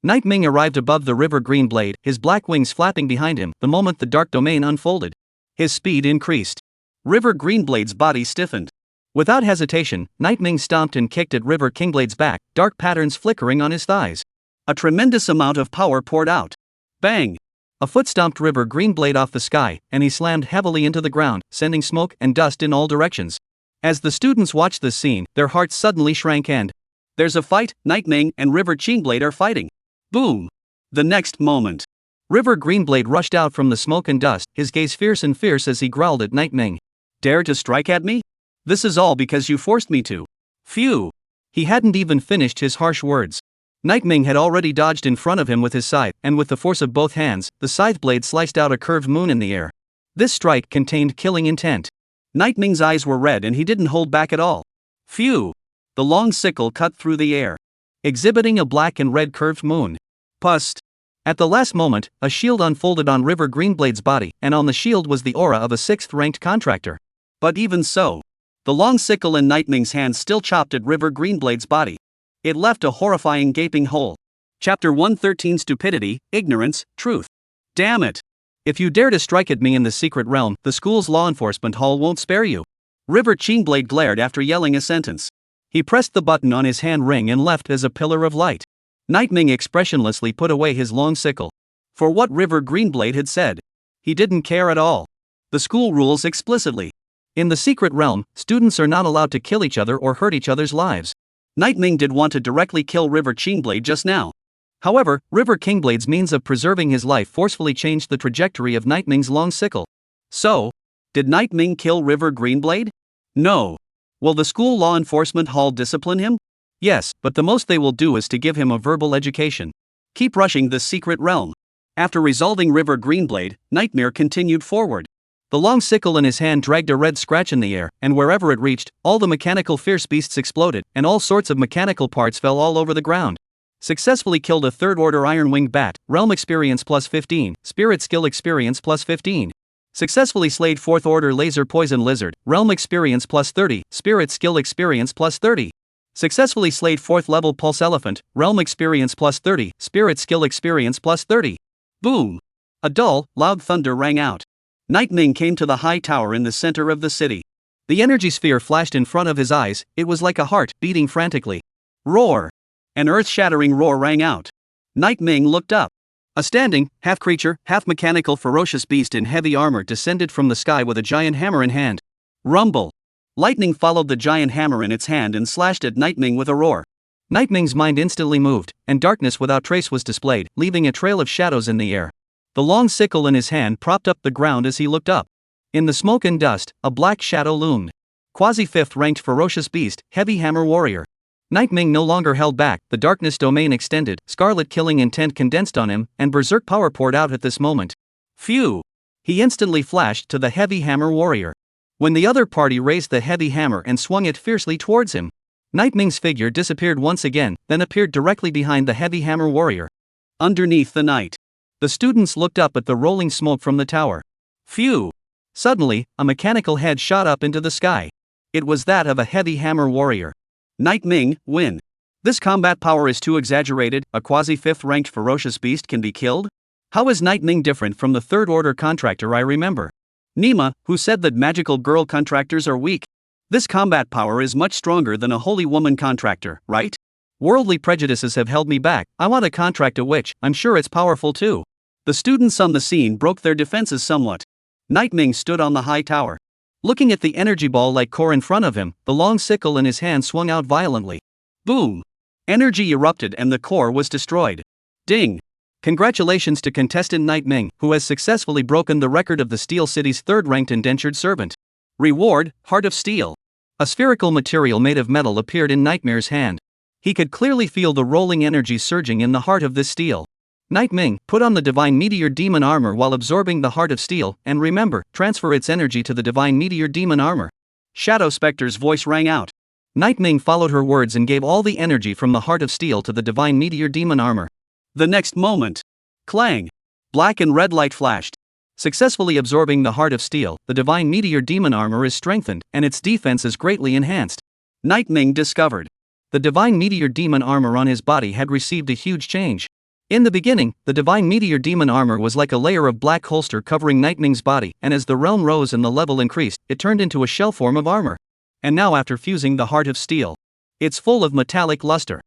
S1: Nightming arrived above the River Greenblade, his black wings flapping behind him. The moment the dark domain unfolded, his speed increased.
S2: River Greenblade's body stiffened.
S1: Without hesitation, Nightming stomped and kicked at River Kingblade's back, dark patterns flickering on his thighs.
S2: A tremendous amount of power poured out. Bang!
S1: A foot stomped River Greenblade off the sky, and he slammed heavily into the ground, sending smoke and dust in all directions. As the students watched this scene, their hearts suddenly shrank and
S2: there's a fight. Nightming and River Qingblade are fighting. Boom! The next moment,
S1: River Greenblade rushed out from the smoke and dust, his gaze fierce as he growled at Nightming.
S2: Dare to strike at me? This is all because you forced me to. Phew!
S1: He hadn't even finished his harsh words. Nightming had already dodged in front of him with his scythe, and with the force of both hands, the scythe blade sliced out a curved moon in the air. This strike contained killing intent.
S2: Nightming's eyes were red and he didn't hold back at all. Phew! The long sickle cut through the air,
S1: exhibiting a black and red curved moon.
S2: Pust!
S1: At the last moment, a shield unfolded on River Greenblade's body, and on the shield was the aura of a 6th-ranked contractor.
S2: But even so, the long sickle in Nightming's hand still chopped at River Greenblade's body. It left a horrifying gaping hole. Chapter 113: Stupidity, Ignorance, Truth. Damn it!
S1: If you dare to strike at me in the secret realm, the school's law enforcement hall won't spare you.
S2: River Qingblade glared after yelling a sentence.
S1: He pressed the button on his hand ring and left as a pillar of light.
S2: Nightming expressionlessly put away his long sickle. For what River Greenblade had said, he didn't care at all. The school rules explicitly.
S1: In the secret realm, students are not allowed to kill each other or hurt each other's lives.
S2: Nightming did want to directly kill River Qingblade just now.
S1: However, River Kingblade's means of preserving his life forcefully changed the trajectory of Nightming's long sickle.
S2: So, did Nightming kill River Greenblade? No. Will the school law enforcement hall discipline him?
S1: Yes, but the most they will do is to give him a verbal education.
S2: Keep rushing the secret realm. After resolving River Greenblade, Nightmare continued forward.
S1: The long sickle in his hand dragged a red scratch in the air, and wherever it reached, all the mechanical fierce beasts exploded, and all sorts of mechanical parts fell all over the ground. Successfully killed a third-order iron-winged bat, realm experience plus 15, spirit skill experience plus 15. Successfully slayed fourth-order laser poison lizard, realm experience plus 30, spirit skill experience plus 30. Successfully slayed 4th-level pulse elephant, realm experience plus 30, spirit skill experience plus 30.
S2: Boom! A dull, loud thunder rang out. Nightming came to the high tower in the center of the city.
S1: The energy sphere flashed in front of his eyes, it was like a heart, beating frantically.
S2: Roar! An earth-shattering roar rang out. Nightming looked up.
S1: A standing, half-creature, half-mechanical ferocious beast in heavy armor descended from the sky with a giant hammer in hand.
S2: Rumble! Lightning followed the giant hammer in its hand and slashed at Nightming with a roar.
S1: Nightming's mind instantly moved, and darkness without trace was displayed, leaving a trail of shadows in the air. The long sickle in his hand propped up the ground as he looked up. In the smoke and dust, a black shadow loomed. Quasi-5th ranked ferocious beast, heavy hammer warrior. Night Ming no longer held back, the darkness domain extended, scarlet killing intent condensed on him, and berserk power poured out at this moment. Phew! He instantly flashed to the heavy hammer warrior. When the other party raised the heavy hammer and swung it fiercely towards him, Night Ming's figure disappeared once again, then appeared directly behind the heavy hammer warrior. Underneath the night, the students looked up at the rolling smoke from the tower. Phew! Suddenly, a mechanical head shot up into the sky. It was that of a heavy hammer warrior. Night Ming, win. This combat power is too exaggerated, a quasi-5th ranked ferocious beast can be killed? How is Night Ming different from the third order contractor I remember? Nima, who said that magical girl contractors are weak. This combat power is much stronger than a holy woman contractor, right? Worldly prejudices have held me back, I want to contract a witch, I'm sure it's powerful too. The students on the scene broke their defenses somewhat. Night Ming stood on the high tower. Looking at the energy ball-like core in front of him, the long sickle in his hand swung out violently. Boom! Energy erupted and the core was destroyed. Ding! Congratulations to contestant Night Ming, who has successfully broken the record of the Steel City's third-ranked indentured servant. Reward, Heart of Steel. A spherical material made of metal appeared in Nightmare's hand. He could clearly feel the rolling energy surging in the heart of this steel. Night Ming, put on the Divine Meteor Demon Armor while absorbing the Heart of Steel, and remember, transfer its energy to the Divine Meteor Demon Armor. Shadow Specter's voice rang out. Night Ming followed her words and gave all the energy from the Heart of Steel to the Divine Meteor Demon Armor. The next moment, clang! Black and red light flashed. Successfully absorbing the Heart of Steel, the Divine Meteor Demon Armor is strengthened, and its defense is greatly enhanced. Night Ming discovered. The Divine Meteor Demon Armor on his body had received a huge change. In the beginning, the Divine Meteor Demon Armor was like a layer of black holster covering Night Ming's body, and as the realm rose and the level increased, it turned into a shell form of armor. And now after fusing the Heart of Steel, it's full of metallic luster.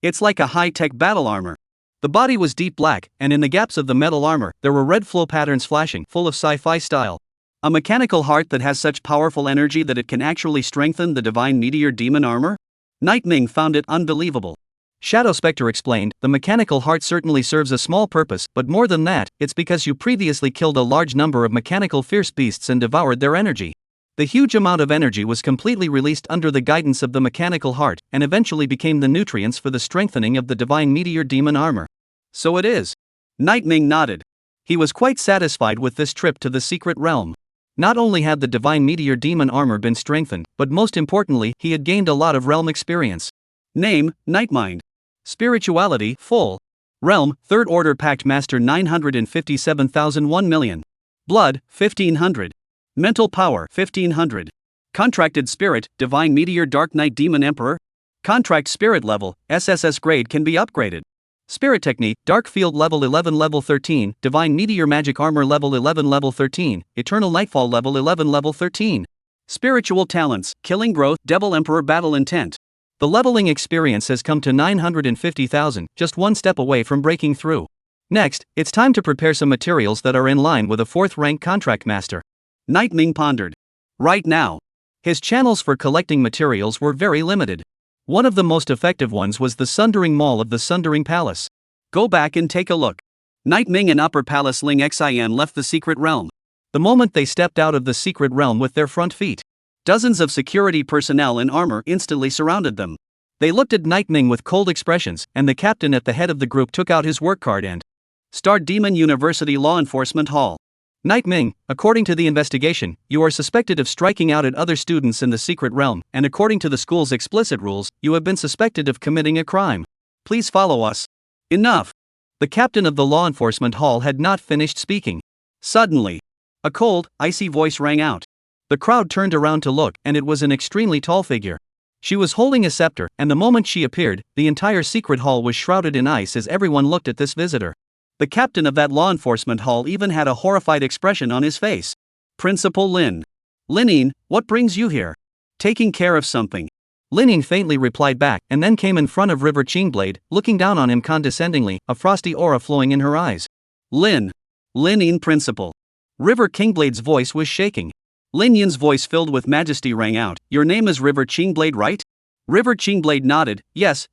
S1: It's like a high-tech battle armor. The body was deep black, and in the gaps of the metal armor, there were red flow patterns flashing, full of sci-fi style. A mechanical heart that has such powerful energy that it can actually strengthen the Divine Meteor Demon Armor? Night Ming found it unbelievable. Shadow Specter explained, the mechanical heart certainly serves a small purpose, but more than that, it's because you previously killed a large number of mechanical fierce beasts and devoured their energy. The huge amount of energy was completely released under the guidance of the mechanical heart, and eventually became the nutrients for the strengthening of the Divine Meteor Demon Armor. So it is. Night Ming nodded. He was quite satisfied with this trip to the secret realm. Not only had the Divine Meteor Demon Armor been strengthened, but most importantly, he had gained a lot of realm experience. Name, Nightmind. Spirituality, full. Realm, 3rd Order Pact Master 957,001 million. Blood, 1500. Mental power, 1500. Contracted spirit, Divine Meteor Dark Knight Demon Emperor. Contract spirit level, SSS grade can be upgraded. Spirit technique, Dark Field level 11 level 13, Divine Meteor Magic Armor level 11 level 13, Eternal Nightfall level 11 level 13. Spiritual talents, Killing Growth, Devil Emperor Battle Intent. The leveling experience has come to 950,000, just one step away from breaking through. Next, it's time to prepare some materials that are in line with a 4th rank contract master. Night Ming pondered. Right now, his channels for collecting materials were very limited. One of the most effective ones was the Sundering Mall of the Sundering Palace. Go back and take a look. Night Ming and Upper Palace Ling Xian left the secret realm. The moment they stepped out of the secret realm with their front feet, dozens of security personnel in armor instantly surrounded them. They looked at Night Ming with cold expressions, and the captain at the head of the group took out his work card and Star Demon University Law Enforcement Hall. Night Ming, according to the investigation, you are suspected of striking out at other students in the secret realm, and according to the school's explicit rules, you have been suspected of committing a crime. Please follow us. Enough. The captain of the law enforcement hall had not finished speaking. Suddenly, a cold, icy voice rang out. The crowd turned around to look, and it was an extremely tall figure. She was holding a scepter, and the moment she appeared, the entire secret hall was shrouded in ice as everyone looked at this visitor. The captain of that law enforcement hall even had a horrified expression on his face. Principal Lin. Linine, what brings you here? Taking care of something. Linine faintly replied back, and then came in front of River Qingblade, looking down on him condescendingly, a frosty aura flowing in her eyes. Linine Principal. River Qingblade's voice was shaking. Lin Yin's voice filled with majesty rang out, your name is River Qingblade, right? River Qingblade nodded, yes.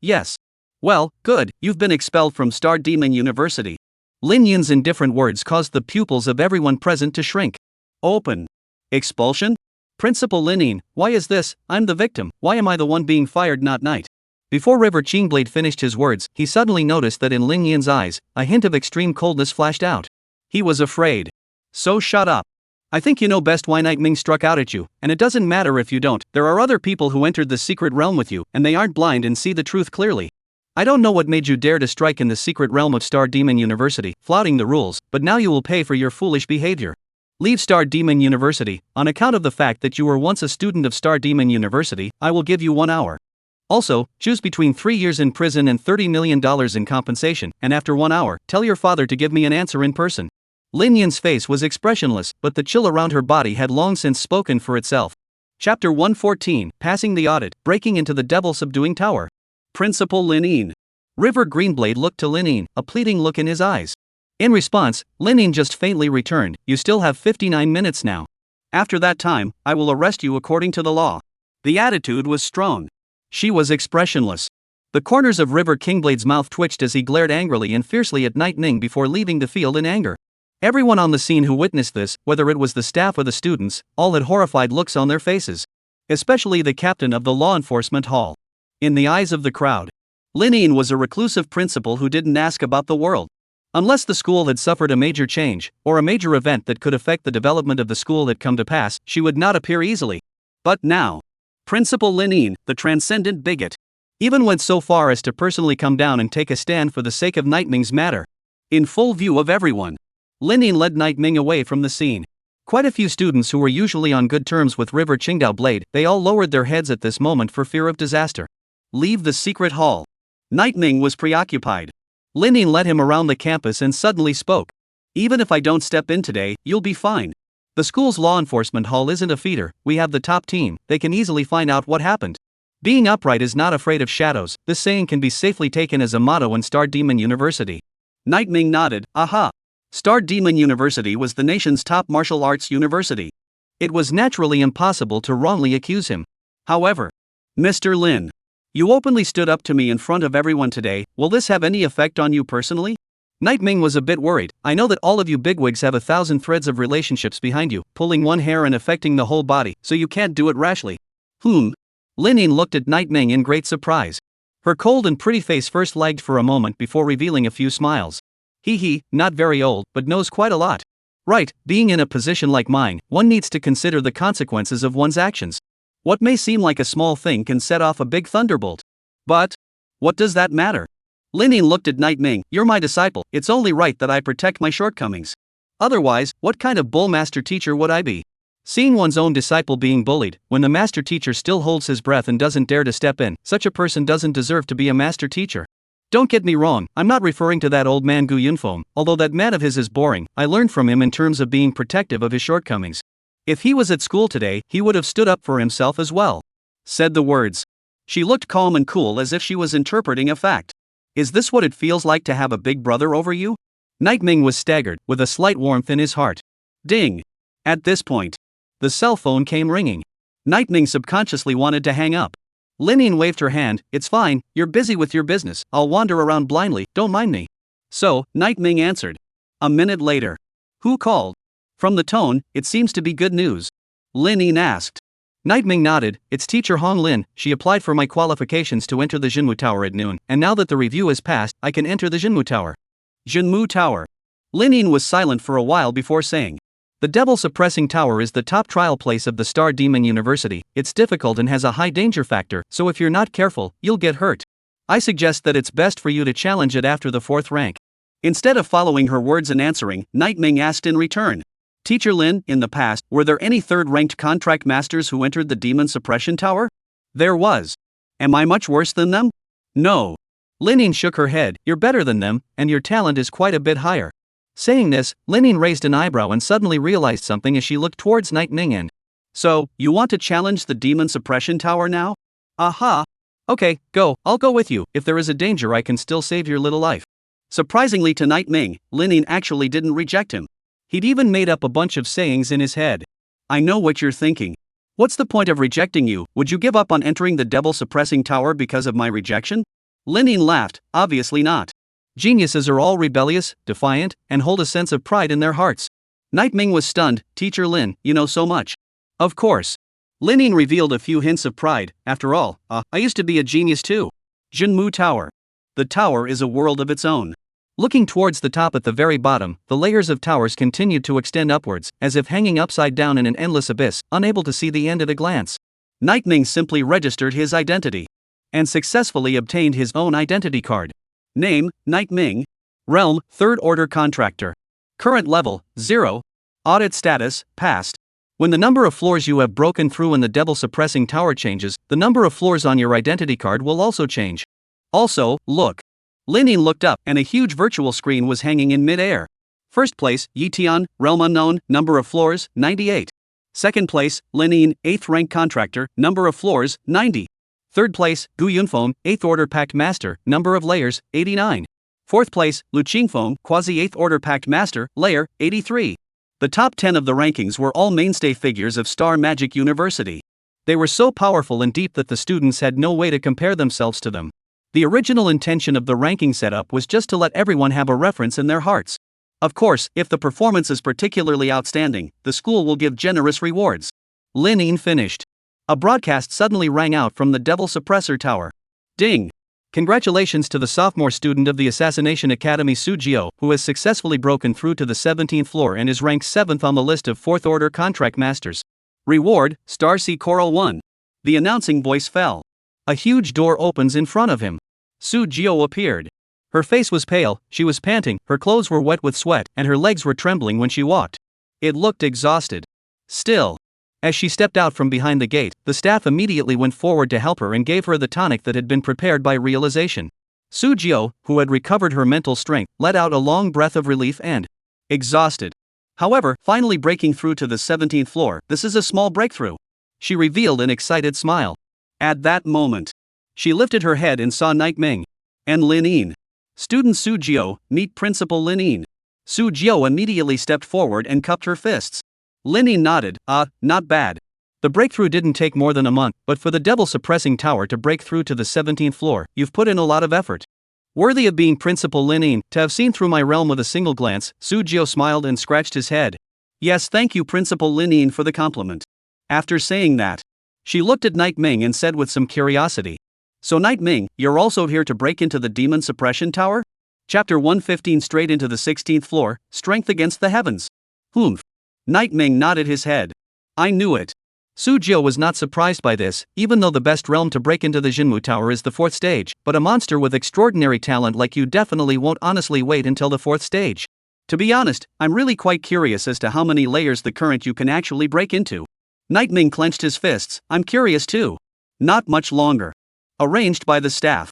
S1: Well, good, you've been expelled from Star Demon University. Lin Yin's indifferent words caused the pupils of everyone present to shrink. Open. Expulsion?
S2: Principal Linin, why is this? I'm the victim, why am I the one being fired, not Knight? Before River Qingblade finished his words, he suddenly noticed that in Ling Yin's eyes, a hint of extreme coldness flashed out. He was afraid. So shut up. I think you know best why Night Ming struck out at you, and it doesn't matter if you don't. There are other people who entered the secret realm with you, and they aren't blind and see the truth clearly. I don't know what made you dare to strike in the secret realm of Star Demon University, flouting the rules, but now you will pay for your foolish behavior. Leave Star Demon University. On account of the fact that you were once a student of Star Demon University, I will give you 1 hour. Also, choose between 3 years in prison and $30 million in compensation, and after 1 hour, tell your father to give me an answer in person. Lin Yin's face was expressionless, but the chill around her body had long since spoken for itself. Chapter 114, Passing the Audit, Breaking into the Devil-Subduing Tower. Principal Linin. River Greenblade looked to Linin, a pleading look in his eyes. In response, Linin just faintly returned, you still have 59 minutes now. After that time, I will arrest you according to the law. The attitude was strong. She was expressionless. The corners of River Kingblade's mouth twitched as he glared angrily and fiercely at Night Ming before leaving the field in anger. Everyone on the scene who witnessed this, whether it was the staff or the students, all had horrified looks on their faces. Especially the captain of the law enforcement hall. In the eyes of the crowd, Linin was a reclusive principal who didn't ask about the world. Unless the school had suffered a major change, or a major event that could affect the development of the school had come to pass, she would not appear easily. But now, Principal Linin, the transcendent bigot, even went so far as to personally come down and take a stand for the sake of Night Ming's matter. In full view of everyone, Linin led Night Ming away from the scene. Quite a few students who were usually on good terms with River Qingdao Blade, they all lowered their heads at this moment for fear of disaster. Leave the secret hall. Night Ming was preoccupied. Linin led him around the campus and suddenly spoke. Even if I don't step in today, you'll be fine. The school's law enforcement hall isn't a feeder, we have the top team, they can easily find out what happened. Being upright is not afraid of shadows, this saying can be safely taken as a motto in Star Demon University. Night Ming nodded, aha. Star Demon University was the nation's top martial arts university. It was naturally impossible to wrongly accuse him. However, Mr. Lin, you openly stood up to me in front of everyone today, will this have any effect on you personally? Night Ming was a bit worried. I know that all of you bigwigs have 1,000 threads of relationships behind you, pulling one hair and affecting the whole body, so you can't do it rashly. Linin looked at Night Ming in great surprise. Her cold and pretty face first lagged for a moment before revealing a few smiles. He, not very old, but knows quite a lot. Right, being in a position like mine, one needs to consider the consequences of one's actions. What may seem like a small thing can set off a big thunderbolt. But, what does that matter? Linin looked at Night Ming, you're my disciple, it's only right that I protect my shortcomings. Otherwise, what kind of bull master teacher would I be? Seeing one's own disciple being bullied, when the master teacher still holds his breath and doesn't dare to step in, such a person doesn't deserve to be a master teacher. Don't get me wrong, I'm not referring to that old man Gu Yunfeng, although that man of his is boring, I learned from him in terms of being protective of his shortcomings. If he was at school today, he would have stood up for himself as well. Said the words. She looked calm and cool as if she was interpreting a fact. Is this what it feels like to have a big brother over you? Night Ming was staggered, with a slight warmth in his heart. Ding! At this point, the cell phone came ringing. Night Ming subconsciously wanted to hang up. Linin waved her hand, it's fine, you're busy with your business, I'll wander around blindly, don't mind me. So, Night Ming answered. A minute later. Who called? From the tone, it seems to be good news. Linin asked. Night Ming nodded, it's teacher Hong Lin, she applied for my qualifications to enter the Jinmu Tower at noon, and now that the review has passed, I can enter the Jinmu Tower. Jinmu Tower. Linin was silent for a while before saying. The devil-suppressing tower is the top trial place of the Star Demon University, it's difficult and has a high danger factor, so if you're not careful, you'll get hurt. I suggest that it's best for you to challenge it after the 4th rank. Instead of following her words and answering, Night Ming asked in return. Teacher Lin, in the past, were there any 3rd-ranked contract masters who entered the Demon Suppression Tower? There was. Am I much worse than them? No. Linin shook her head, you're better than them, and your talent is quite a bit higher. Saying this, Linin raised an eyebrow and suddenly realized something as she looked towards Night Ming and. So, you want to challenge the Demon Suppression Tower now? Aha. Okay, go, I'll go with you, if there is a danger I can still save your little life. Surprisingly to Night Ming, Linin actually didn't reject him. He'd even made up a bunch of sayings in his head. I know what you're thinking. What's the point of rejecting you, would you give up on entering the devil-suppressing tower because of my rejection? Linin laughed, obviously not. Geniuses are all rebellious, defiant, and hold a sense of pride in their hearts. Night Ming was stunned, Teacher Lin, you know so much. Of course. Lin revealed a few hints of pride. After all, I used to be a genius too. Jinmu Tower. The tower is a world of its own.
S1: Looking towards the top at the very bottom, the layers of towers continued to extend upwards, as if hanging upside down in an endless abyss, unable to see the end at a glance.
S2: Nightming simply registered his identity and successfully obtained his own identity card. Name, Nightming. Realm, Third Order Contractor. Current level, 0. Audit status, passed.
S1: When the number of floors you have broken through in the devil-suppressing tower changes, the number of floors on your identity card will also change.
S2: Also, look. Lin looked up, and a huge virtual screen was hanging in mid-air. First place, Yitian, Realm Unknown, number of floors, 98. Second place, Lin, 8th rank contractor, number of floors, 90. Third place, Gu Yunfeng, 8th order pact master, number of layers, 89. Fourth place, Lu Qingfeng, quasi 8th order pact master, layer, 83. The top 10 of the rankings were all mainstay figures of Star Magic University.
S1: They were so powerful and deep that the students had no way to compare themselves to them. The original intention of the ranking setup was just to let everyone have a reference in their hearts. Of course, if the performance is particularly outstanding, the school will give generous rewards.
S2: Lin finished. A broadcast suddenly rang out from the Devil Suppressor Tower. Ding!
S1: Congratulations to the sophomore student of the Assassination Academy Su Jiao, who has successfully broken through to the 17th floor and is ranked 7th on the list of 4th Order Contract Masters.
S2: Reward, Star Sea Coral 1. The announcing voice fell. A huge door opens in front of him. Su Jiao appeared.
S1: Her face was pale, she was panting, her clothes were wet with sweat, and her legs were trembling when she walked.
S2: It looked exhausted. Still,
S1: as she stepped out from behind the gate, the staff immediately went forward to help her and gave her the tonic that had been prepared by realization. Su Jiao, who had recovered her mental strength, let out a long breath of relief and
S2: exhausted. However, finally breaking through to the 17th floor, this is a small breakthrough. She revealed an excited smile. At that moment, she lifted her head and saw Nightming and Lin. Student Su Jiao, meet Principal Lin. Su Jiao immediately stepped forward and cupped her fists. Lin nodded, not bad.
S1: The breakthrough didn't take more than a month, but for the devil-suppressing tower to break through to the 17th floor, you've put in a lot of effort.
S2: Worthy of being Principal Lin, to have seen through my realm with a single glance, Su Jiao smiled and scratched his head. Yes, thank you Principal Lin for the compliment. After saying that, she looked at Nightming and said with some curiosity. So Nightming, you're also here to break into the Demon Suppression Tower? Chapter 115 Straight into the 16th floor, Strength against the heavens. Humph. Nightming nodded his head. I knew it.
S1: Su Jiao was not surprised by this, even though the best realm to break into the Jinmu Tower is the 4th stage, but a monster with extraordinary talent like you definitely won't honestly wait until the 4th stage.
S2: To be honest, I'm really quite curious as to how many layers the current you can actually break into. Nightming clenched his fists, I'm curious too. Not much longer. Arranged by the staff.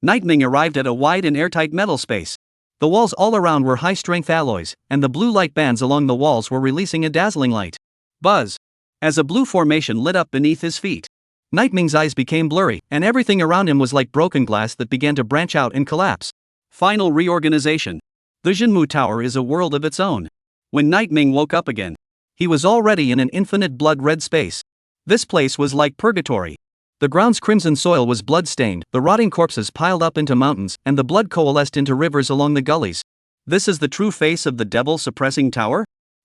S2: Nightming arrived at a wide and airtight metal space. The walls all around were high-strength alloys, and the blue light bands along the walls were releasing a dazzling light. Buzz! As a blue formation lit up beneath his feet.
S1: Nightming's eyes became blurry, and everything around him was like broken glass that began to branch out and collapse.
S2: Final reorganization. The Jinmu Tower is a world of its own. When Nightming woke up again, he was already in an infinite blood-red space. This place was like purgatory.
S1: The ground's crimson soil was blood-stained, the rotting corpses piled up into mountains, and the blood coalesced into rivers along the gullies.
S2: This is the true face of the devil-suppressing tower?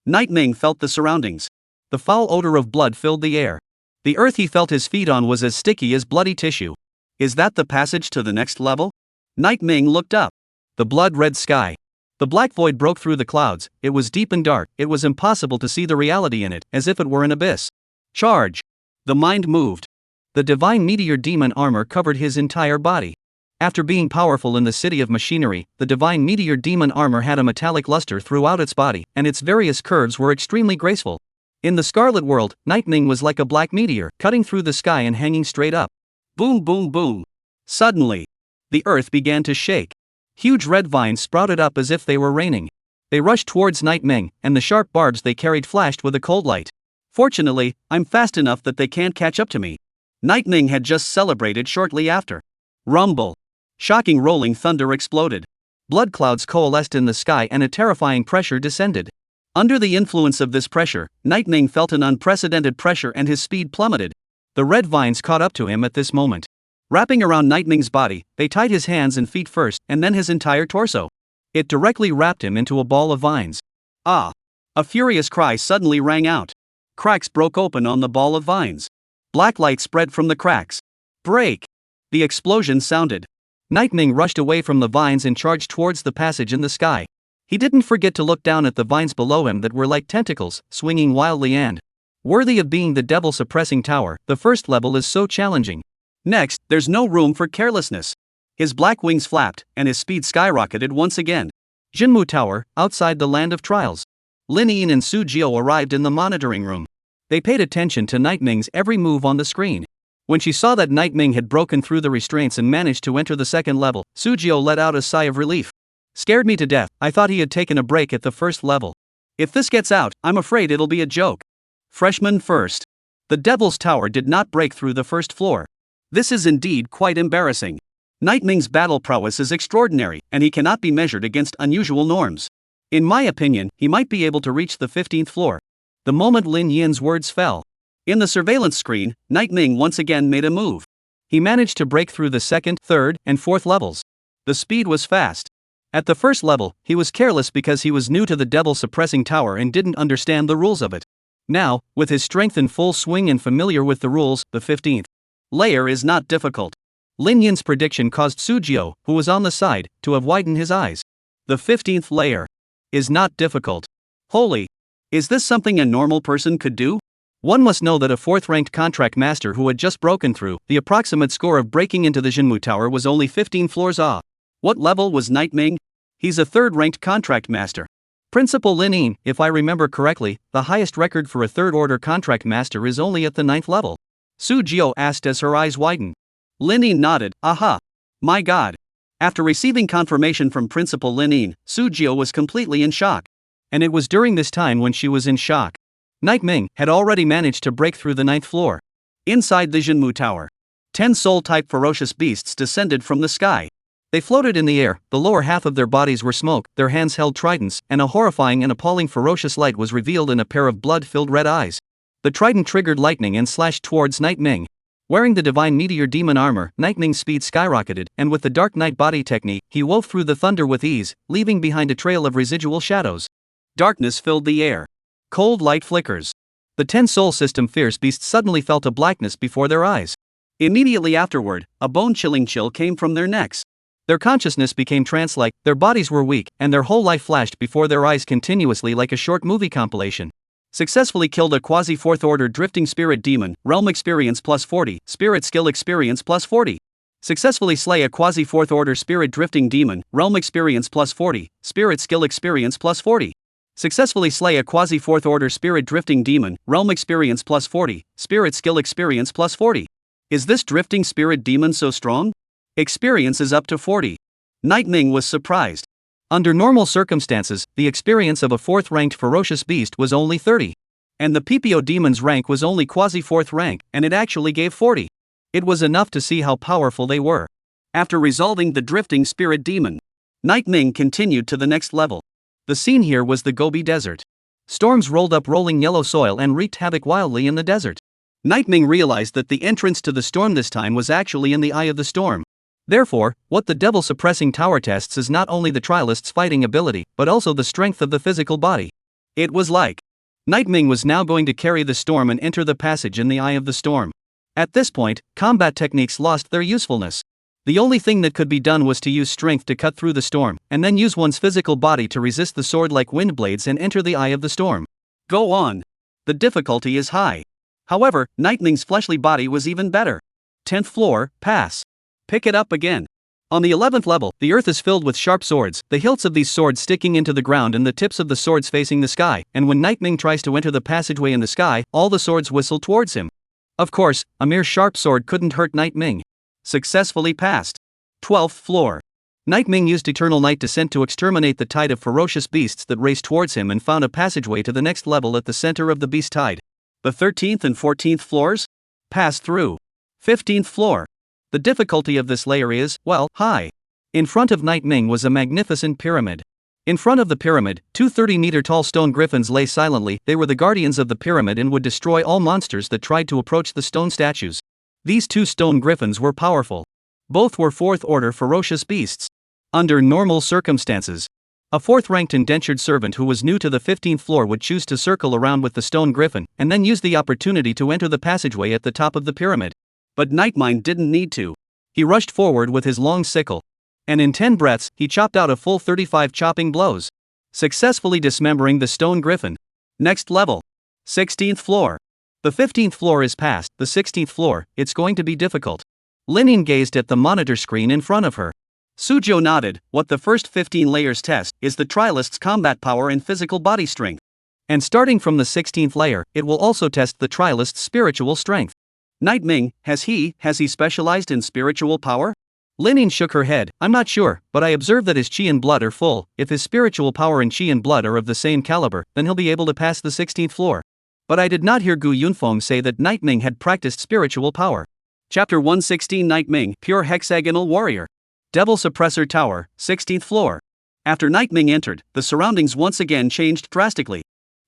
S2: Nightming felt the surroundings. The foul odor of blood filled the air. The earth he felt his feet on was as sticky as bloody tissue. Is that the passage to the next level? Nightming looked up. The blood-red sky. The black void broke through the clouds, it was deep and dark, it was impossible to see the reality in it, as if it were an abyss. Charge! The mind moved. The divine meteor demon armor covered his entire body. After being powerful in the city of machinery, the divine meteor demon armor had a metallic luster throughout its body, and its various curves were extremely graceful. In the Scarlet World, Nightming was like a black meteor, cutting through the sky and hanging straight up. Boom boom boom. Suddenly, the earth began to shake. Huge red vines sprouted up as if they were raining. They rushed towards Nightming, and the sharp barbs they carried flashed with a cold light. Fortunately, I'm fast enough that they can't catch up to me. Nightming had just celebrated shortly after. Rumble. Shocking rolling thunder exploded. Blood clouds coalesced in the sky and a terrifying pressure descended. Under the influence of this pressure, Nightming felt an unprecedented pressure and his speed plummeted. The red vines caught up to him at this moment. Wrapping around Nightming's body, they tied his hands and feet first, and then his entire torso. It directly wrapped him into a ball of vines. Ah! A furious cry suddenly rang out. Cracks broke open on the ball of vines. Black light spread from the cracks. Break! The explosion sounded.
S1: Nightming rushed away from the vines and charged towards the passage in the sky. He didn't forget to look down at the vines below him that were like tentacles, swinging wildly and worthy of being the devil-suppressing tower. The first level is so challenging.
S2: Next, there's no room for carelessness. His black wings flapped, and his speed skyrocketed once again.
S1: Jinmu Tower, outside the land of trials.
S2: Lin Yin and Su Jiao arrived in the monitoring room.
S1: They paid attention to Nightming's every move on the screen. When she saw that Nightming had broken through the restraints and managed to enter the second level, Su Jiao let out a sigh of relief. Scared me to death. I thought he had taken a break at the first level.
S2: If this gets out, I'm afraid it'll be a joke. Freshman first. The Devil's Tower did not break through the first floor. This is indeed quite embarrassing. Nightming's battle prowess is extraordinary, and he cannot be measured against unusual norms. In my opinion, he might be able to reach the 15th floor. The moment Lin Yin's words fell. In the surveillance screen, Nightming once again made a move.
S1: He managed to break through the second, third, and fourth levels.
S2: The speed was fast.
S1: At the first level, he was careless because he was new to the devil-suppressing tower and didn't understand the rules of it. Now, with his strength in full swing and familiar with the rules, the 15th layer is not difficult. Lin Yin's prediction caused Su Jiao, who was on the side, to have widened his eyes.
S2: The 15th layer is not difficult. Holy! Is this something a normal person could do?
S1: One must know that a 4th-ranked contract master who had just broken through, the approximate score of breaking into the Jinmu Tower was only 15 floors off.
S2: What level was Nightming? He's a 3rd-ranked contract master.
S1: Principal Lin Yin, if I remember correctly, the highest record for a 3rd-order contract master is only at the 9th level.
S2: Su Jiao asked as her eyes widened. Lin Yin nodded. Aha! My god! After receiving confirmation from Principal Lin Yin, Su Jiao was completely in shock.
S1: And it was during this time when she was in shock. Nightming had already managed to break through the 9th floor.
S2: Inside the Jinmu Tower, 10 soul-type ferocious beasts descended from the sky.
S1: They floated in the air, the lower half of their bodies were smoke, their hands held tridents, and a horrifying and appalling ferocious light was revealed in a pair of blood-filled red eyes. The trident triggered lightning and slashed towards Nightming. Wearing the divine meteor demon armor, Nightming's speed skyrocketed, and with the dark night body technique, he wove through the thunder with ease, leaving behind a trail of residual shadows.
S2: Darkness filled the air. Cold light flickers.
S1: The 10 soul system fierce beasts suddenly felt a blackness before their eyes.
S2: Immediately afterward, a bone-chilling chill came from their necks.
S1: Their consciousness became trance-like, their bodies were weak, and their whole life flashed before their eyes continuously like a short movie compilation. Successfully killed a quasi-4th order drifting spirit demon, realm experience plus 40, spirit skill experience plus 40. Successfully slay a quasi-4th order spirit drifting demon, realm experience plus 40, spirit skill experience plus 40. Successfully slay a quasi-4th order spirit drifting demon, realm experience plus 40, spirit skill experience plus 40. Is this drifting spirit demon so strong? Experience is up to 40. Nightming was surprised. Under normal circumstances, the experience of a 4th-ranked ferocious beast was only 30.
S2: And the PPO demon's rank was only quasi-4th rank, and it actually gave 40.
S1: It was enough to see how powerful they were.
S2: After resolving the drifting spirit demon, Nightming continued to the next level.
S1: The scene here was the Gobi Desert. Storms rolled up rolling yellow soil and wreaked havoc wildly in the desert.
S2: Nightming realized that the entrance to the storm this time was actually in the eye of the storm.
S1: Therefore, what the devil-suppressing tower tests is not only the trialist's fighting ability, but also the strength of the physical body.
S2: It was like
S1: Nightming was now going to carry the storm and enter the passage in the eye of the storm. At this point, combat techniques lost their usefulness. The only thing that could be done was to use strength to cut through the storm, and then use one's physical body to resist the sword like wind blades and enter the eye of the storm.
S2: Go on. The difficulty is high. However, Nightming's fleshly body was even better. 10th floor, pass. Pick it up again. On the 11th level, the earth is filled with sharp swords, the hilts of these swords sticking into the ground and the tips of the swords facing the sky, and when Nightming tries to enter the passageway in the sky, all the swords whistle towards him. Of course, a mere sharp sword couldn't hurt Nightming. Successfully passed. 12th floor.
S1: Nightming used Eternal Night Descent to exterminate the tide of ferocious beasts that raced towards him and found a passageway to the next level at the center of the beast tide.
S2: The 13th and 14th floors? Passed through. 15th floor. The difficulty of this layer is, well, high.
S1: In front of Nightming was a magnificent pyramid. In front of the pyramid, 2 30-meter-tall stone griffins lay silently. They were the guardians of the pyramid and would destroy all monsters that tried to approach the stone statues. These 2 stone griffins were powerful. Both were 4th-order ferocious beasts. Under normal circumstances, A fourth-ranked indentured servant who was new to the 15th floor would choose to circle around with the stone griffin and then use the opportunity to enter the passageway at the top of the pyramid. But Nightming didn't need to. He rushed forward with his long sickle. And in 10 breaths, he chopped out a full 35 chopping blows, successfully dismembering the stone griffin. Next level. 16th floor. The 15th floor is past, the 16th floor, it's going to be difficult. Linian gazed at the monitor screen in front of her. Suzhou nodded. What the first 15 layers test is the trialist's combat power and physical body strength. And starting from the 16th layer, it will also test the trialist's spiritual strength. Nightming, has he specialized in spiritual power? Linian shook her head. I'm not sure, but I observe that his chi and blood are full. If his spiritual power and chi and blood are of the same caliber, then he'll be able to pass the 16th floor. But I did not hear Gu Yunfeng say that Nightming had practiced spiritual power. Chapter 116 Nightming, Pure Hexagonal Warrior. Devil Suppressor Tower, 16th floor. After Nightming entered, the surroundings once again changed drastically.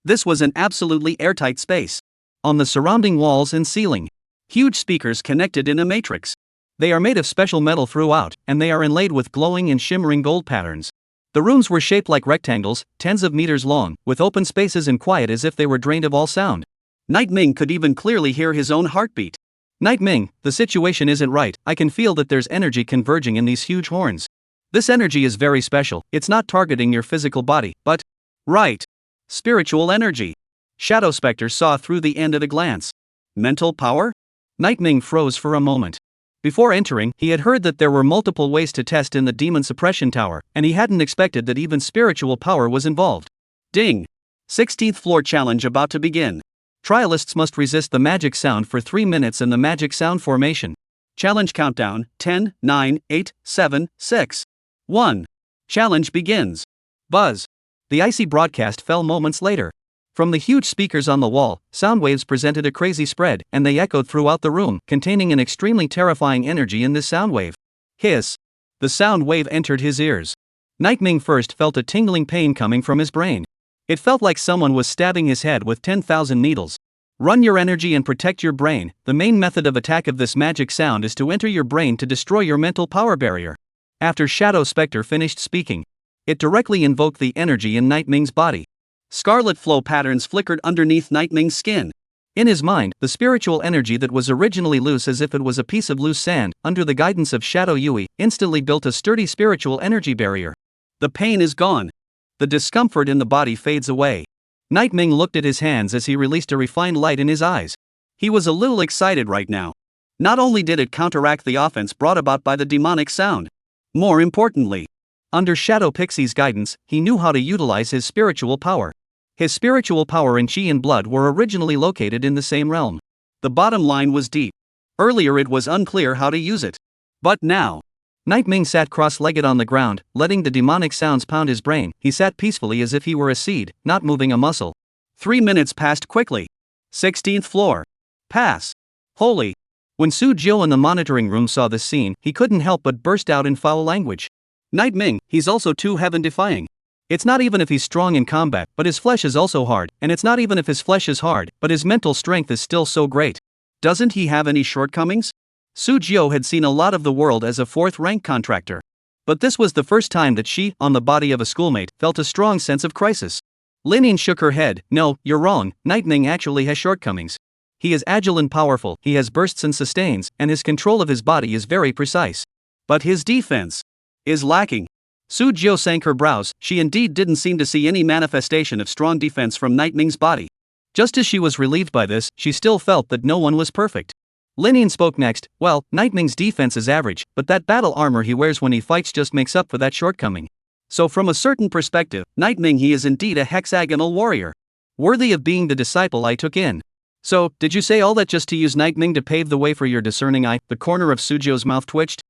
S1: This was an absolutely airtight space. On the surrounding walls and ceiling, huge speakers connected in a matrix. They are made of special metal throughout, and they are inlaid with glowing and shimmering gold patterns. The rooms were shaped like rectangles, tens of meters long, with open spaces and quiet as if they were drained of all sound. Nightming could even clearly hear his own heartbeat. Nightming, the situation isn't right. I can feel that there's energy converging in these huge horns. This energy is very special. It's not targeting your physical body, but... Right. Spiritual energy. Shadow Spectre saw through the end at a glance. Mental power? Nightming froze for a moment. Before entering, he had heard that there were multiple ways to test in the Demon Suppression Tower, and he hadn't expected that even spiritual power was involved. Ding! 16th floor challenge about to begin. Trialists must resist the magic sound for 3 minutes in the magic sound formation. Challenge countdown, 10, 9, 8, 7, 6, 1. Challenge begins. Buzz. The icy broadcast fell moments later. From the huge speakers on the wall, sound waves presented a crazy spread, and they echoed throughout the room, containing an extremely terrifying energy in this sound wave. Hiss. The sound wave entered his ears. Nightming first felt a tingling pain coming from his brain. It felt like someone was stabbing his head with 10,000 needles. Run your energy and protect your brain. The main method of attack of this magic sound is to enter your brain to destroy your mental power barrier. After Shadow Spectre finished speaking, it directly invoked the energy in Nightming's body. Scarlet flow patterns flickered underneath Nightming's skin. In his mind, the spiritual energy that was originally loose as if it was a piece of loose sand, under the guidance of Shadow Yui, instantly built a sturdy spiritual energy barrier. The pain is gone. The discomfort in the body fades away. Nightming looked at his hands as he released a refined light in his eyes. He was a little excited right now. Not only did it counteract the offense brought about by the demonic sound. More importantly, under Shadow Pixie's guidance, he knew how to utilize his spiritual power. His spiritual power and chi and blood were originally located in the same realm. The bottom line was deep. Earlier it was unclear how to use it. But now, Nightming sat cross-legged on the ground, letting the demonic sounds pound his brain. He sat peacefully as if he were a seed, not moving a muscle. 3 minutes passed quickly. 16th floor. Pass. Holy. When Su Jiu in the monitoring room saw this scene, he couldn't help but burst out in foul language. Nightming, he's also too heaven-defying. It's not even if he's strong in combat, but his flesh is also hard, and it's not even if his flesh is hard, but his mental strength is still so great. Doesn't he have any shortcomings? Su Jiu had seen a lot of the world as a fourth-rank contractor. But this was the first time that she, on the body of a schoolmate, felt a strong sense of crisis. Linian shook her head. No, you're wrong, Nightming actually has shortcomings. He is agile and powerful, he has bursts and sustains, and his control of his body is very precise. But his defense is lacking. Su Jiu sank her brows. She indeed didn't seem to see any manifestation of strong defense from Nightming's body. Just as she was relieved by this, she still felt that no one was perfect. Linian spoke next. Well, Nightming's defense is average, but that battle armor he wears when he fights just makes up for that shortcoming. So from a certain perspective, Nightming he is indeed a hexagonal warrior. Worthy of being the disciple I took in. So, did you say all that just to use Nightming to pave the way for your discerning eye? The corner of Sujio's mouth twitched.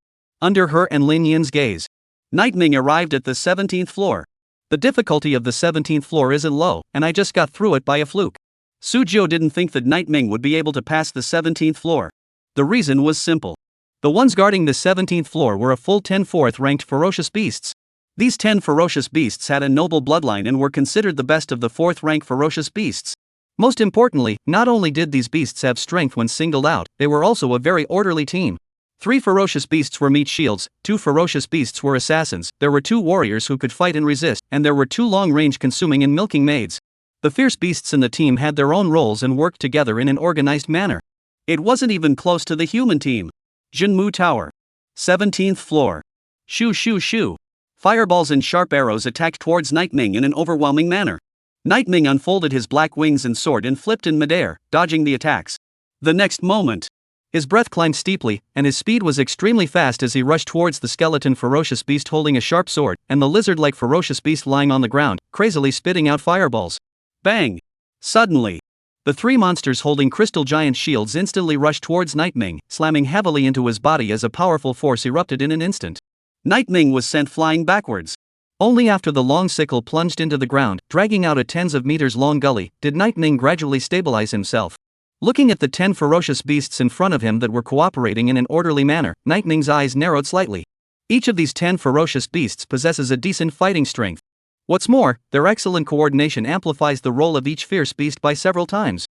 S1: Under her and Linian's gaze, Nightming arrived at the 17th floor. The difficulty of the 17th floor isn't low, and I just got through it by a fluke. Suzhou didn't think that Nightming would be able to pass the 17th floor. The reason was simple. The ones guarding the 17th floor were a full 10 fourth-ranked ferocious beasts. These 10 ferocious beasts had a noble bloodline and were considered the best of the 4th-rank ferocious beasts. Most importantly, not only did these beasts have strength when singled out, they were also a very orderly team.
S2: 3 ferocious beasts were meat shields, 2 ferocious beasts were assassins, there were 2 warriors who could fight and resist, and there were 2 long-range consuming and milking maids. The fierce beasts in the team had their own roles and worked together in an organized manner. It wasn't even close to the human team. Jinmu Tower. 17th floor. Shoo shoo shoo. Fireballs and sharp arrows attacked towards Nightming in an overwhelming manner. Nightming unfolded his black wings and sword and flipped in midair, dodging the attacks. The next moment, his breath climbed steeply, and his speed was extremely fast as he rushed towards the skeleton ferocious beast holding a sharp sword, and the lizard-like ferocious beast lying on the ground, crazily spitting out fireballs. Bang! Suddenly, the 3 monsters holding crystal giant shields instantly rushed towards Nightming, slamming heavily into his body as a powerful force erupted in an instant. Nightming was sent flying backwards. Only after the long sickle plunged into the ground, dragging out a tens of meters long gully, did Nightming gradually stabilize himself. Looking at the 10 ferocious beasts in front of him that were cooperating in an orderly manner, Nightming's eyes narrowed slightly. Each of these 10 ferocious beasts possesses a decent fighting strength. What's more, their excellent coordination amplifies the role of each fierce beast by several times.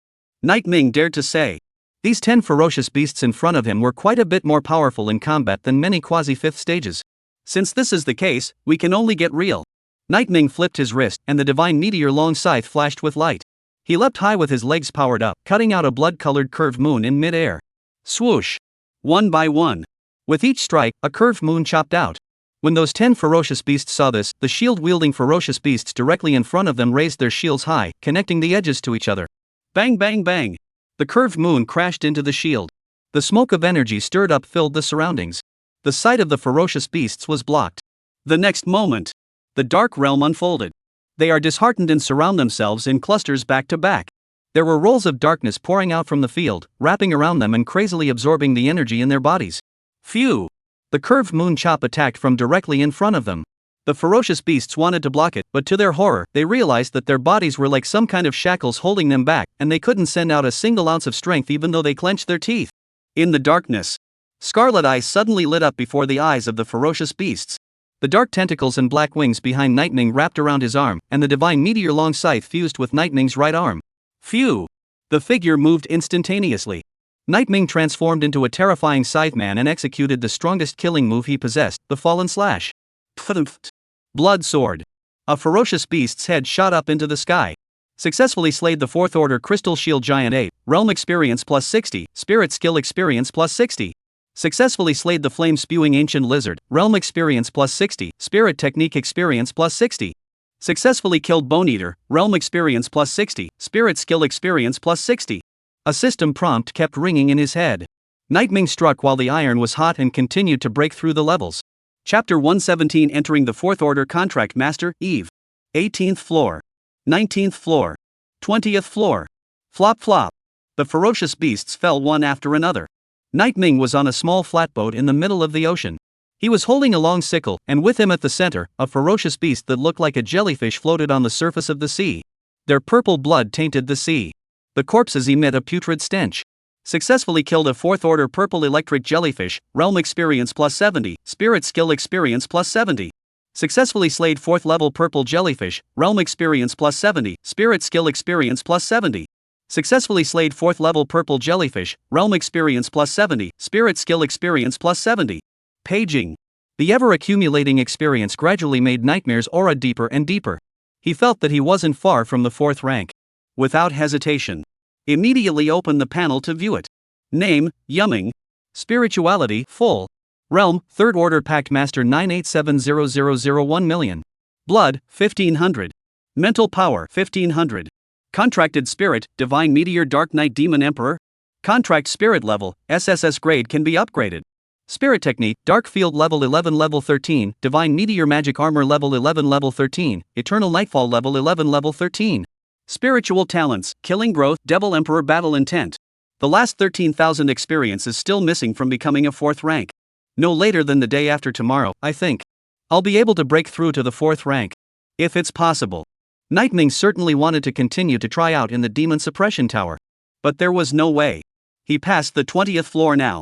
S2: Nightming dared to say. These 10 ferocious beasts in front of him were quite a bit more powerful in combat than many quasi-fifth stages. Since this is the case, we can only get real. Nightming flipped his wrist, and the divine meteor long scythe flashed with light. He leapt high with his legs powered up, cutting out a blood-colored curved moon in mid-air. Swoosh! One by one. With each strike, a curved moon chopped out. When those 10 ferocious beasts saw this, the shield-wielding ferocious beasts directly in front of them raised their shields high, connecting the edges to each other. Bang bang bang! The curved moon crashed into the shield. The smoke of energy stirred up filled the surroundings. The sight of the ferocious beasts was blocked. The next moment, the dark realm unfolded. They are disheartened and surround themselves in clusters back to back. There were rolls of darkness pouring out from the field, wrapping around them and crazily absorbing the energy in their bodies. Phew! The curved moon chop attacked from directly in front of them. The ferocious beasts wanted to block it, but to their horror, they realized that their bodies were like some kind of shackles holding them back, and they couldn't send out a single ounce of strength even though they clenched their teeth. In the darkness, scarlet eyes suddenly lit up before the eyes of the ferocious beasts. The dark tentacles and black wings behind Nightming wrapped around his arm, and the divine meteor long scythe fused with Nightming's right arm. Phew! The figure moved instantaneously. Nightming transformed into a terrifying scytheman and executed the strongest killing move he possessed, the Fallen Slash. Blood Sword. A ferocious beast's head shot up into the sky. Successfully slayed the 4th Order Crystal Shield Giant 8, Realm Experience plus 60, Spirit Skill Experience plus 60. Successfully slayed the Flame-Spewing Ancient Lizard, Realm Experience plus 60, Spirit Technique Experience plus 60. Successfully killed Bone Eater, Realm Experience plus 60, Spirit Skill Experience plus 60. A system prompt kept ringing in his head. Nightming struck while the iron was hot and continued to break through the levels. Chapter 117 Entering the 4th Order Contract Master, Eve. 18th floor. 19th floor. 20th floor. Flop flop. The ferocious beasts fell one after another. Nightming was on a small flatboat in the middle of the ocean. He was holding a long sickle, and with him at the center, a ferocious beast that looked like a jellyfish floated on the surface of the sea. Their purple blood tainted the sea. The corpses emit a putrid stench. Successfully killed a 4th Order Purple Electric Jellyfish, Realm Experience plus 70, Spirit Skill Experience plus 70. Successfully slayed 4th Level Purple Jellyfish, Realm Experience plus 70, Spirit Skill Experience plus 70. Successfully slayed 4th Level Purple Jellyfish, Realm Experience plus 70, Spirit Skill Experience plus 70. Paging. The ever-accumulating experience gradually made Nightmare's aura deeper and deeper. He felt that he wasn't far from the 4th rank. Without hesitation, immediately opened the panel to view it. Name, Yumming. Spirituality, full. Realm, 3rd Order Pact Master 9870001 million. Blood, 1500. Mental power, 1500. Contracted Spirit, Divine Meteor Dark Knight Demon Emperor. Contract Spirit level, SSS grade can be upgraded. Spirit Technique, Dark Field level 11 level 13, Divine Meteor Magic Armor level 11 level 13, Eternal Nightfall level 11 level 13. Spiritual Talents, Killing Growth, Devil Emperor Battle Intent. The last 13,000 experience is still missing from becoming a 4th rank. No later than the day after tomorrow, I think. I'll be able to break through to the 4th rank. If it's possible. Nightming certainly wanted to continue to try out in the Demon Suppression Tower. But there was no way. He passed the 20th floor now.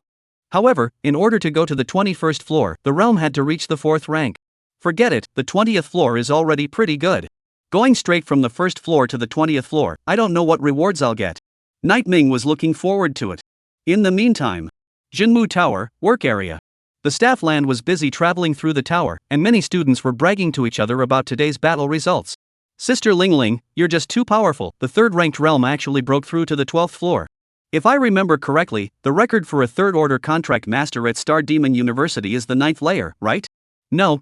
S2: However, in order to go to the 21st floor, the realm had to reach the 4th rank. Forget it, the 20th floor is already pretty good. Going straight from the 1st floor to the 20th floor, I don't know what rewards I'll get. Nightming was looking forward to it. In the meantime, Jinmu Tower, work area. The staff land was busy traveling through the tower, and many students were bragging to each other about today's battle results. Sister Ling Ling, you're just too powerful. The third-ranked realm actually broke through to the 12th floor. If I remember correctly, the record for a third-order contract master at Star Demon University is the 9th layer, right? No,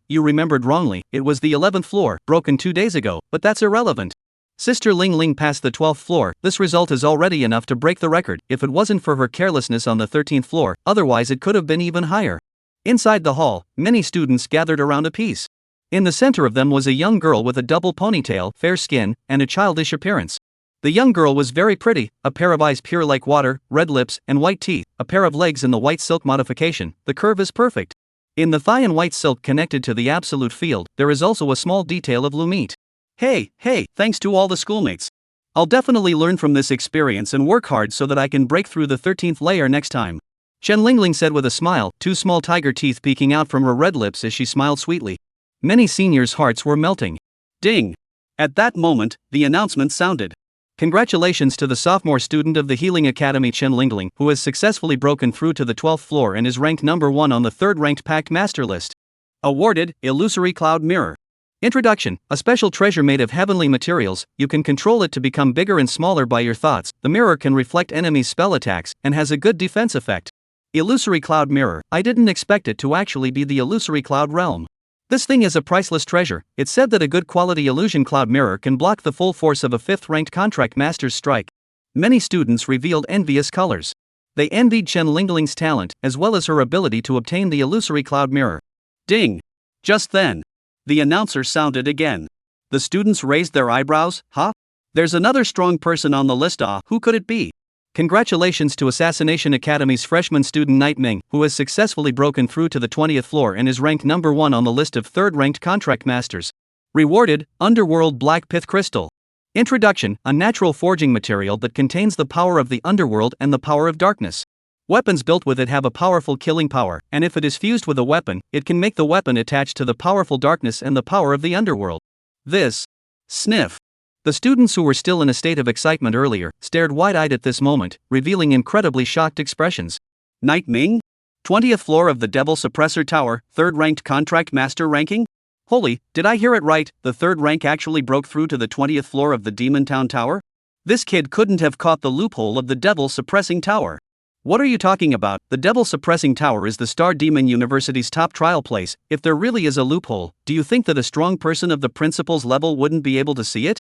S2: you remembered wrongly. It was the 11th floor, broken 2 days ago, but that's irrelevant. Sister Ling Ling passed the 12th floor. This result is already enough to break the record if it wasn't for her carelessness on the 13th floor, otherwise it could have been even higher. Inside the hall, many students gathered around a piece. In the center of them was a young girl with a double ponytail, fair skin, and a childish appearance. The young girl was very pretty, a pair of eyes pure like water, red lips, and white teeth, a pair of legs in the white silk modification. The curve is perfect. In the thigh and white silk connected to the absolute field, there is also a small detail of lumite. Hey, thanks to all the schoolmates. I'll definitely learn from this experience and work hard so that I can break through the 13th layer next time. Chen Lingling said with a smile, two small tiger teeth peeking out from her red lips as she smiled sweetly. Many seniors' hearts were melting. Ding! At that moment, the announcement sounded. Congratulations to the sophomore student of the Healing Academy Chen Lingling, who has successfully broken through to the 12th floor and is ranked number 1 on the third-ranked Pact Master list. Awarded, Illusory Cloud Mirror. Introduction, a special treasure made of heavenly materials. You can control it to become bigger and smaller by your thoughts. The mirror can reflect enemies' spell attacks and has a good defense effect. Illusory Cloud Mirror. I didn't expect it to actually be the Illusory Cloud realm. This thing is a priceless treasure. It's said that a good quality illusion cloud mirror can block the full force of a 5th-ranked contract master's strike. Many students revealed envious colors. They envied Chen Lingling's talent, as well as her ability to obtain the illusory cloud mirror. Ding! Just then, the announcer sounded again. The students raised their eyebrows. Huh? There's another strong person on the list. Who could it be? Congratulations to Assassination Academy's freshman student Night Ming, who has successfully broken through to the 20th floor and is ranked number 1 on the list of third-ranked contract masters. Rewarded, Underworld Black Pith Crystal. Introduction, a natural forging material that contains the power of the underworld and the power of darkness. Weapons built with it have a powerful killing power, and if it is fused with a weapon, it can make the weapon attach to the powerful darkness and the power of the underworld. This. Sniff. The students who were still in a state of excitement earlier stared wide-eyed at this moment, revealing incredibly shocked expressions. Night Ming? 20th floor of the Devil Suppressor Tower, third-ranked contract master ranking? Holy, did I hear it right? The third rank actually broke through to the 20th floor of the Demon Town Tower? This kid couldn't have caught the loophole of the Devil Suppressing Tower. What are you talking about? The Devil Suppressing Tower is the Star Demon University's top trial place. If there really is a loophole, do you think that a strong person of the principal's level wouldn't be able to see it?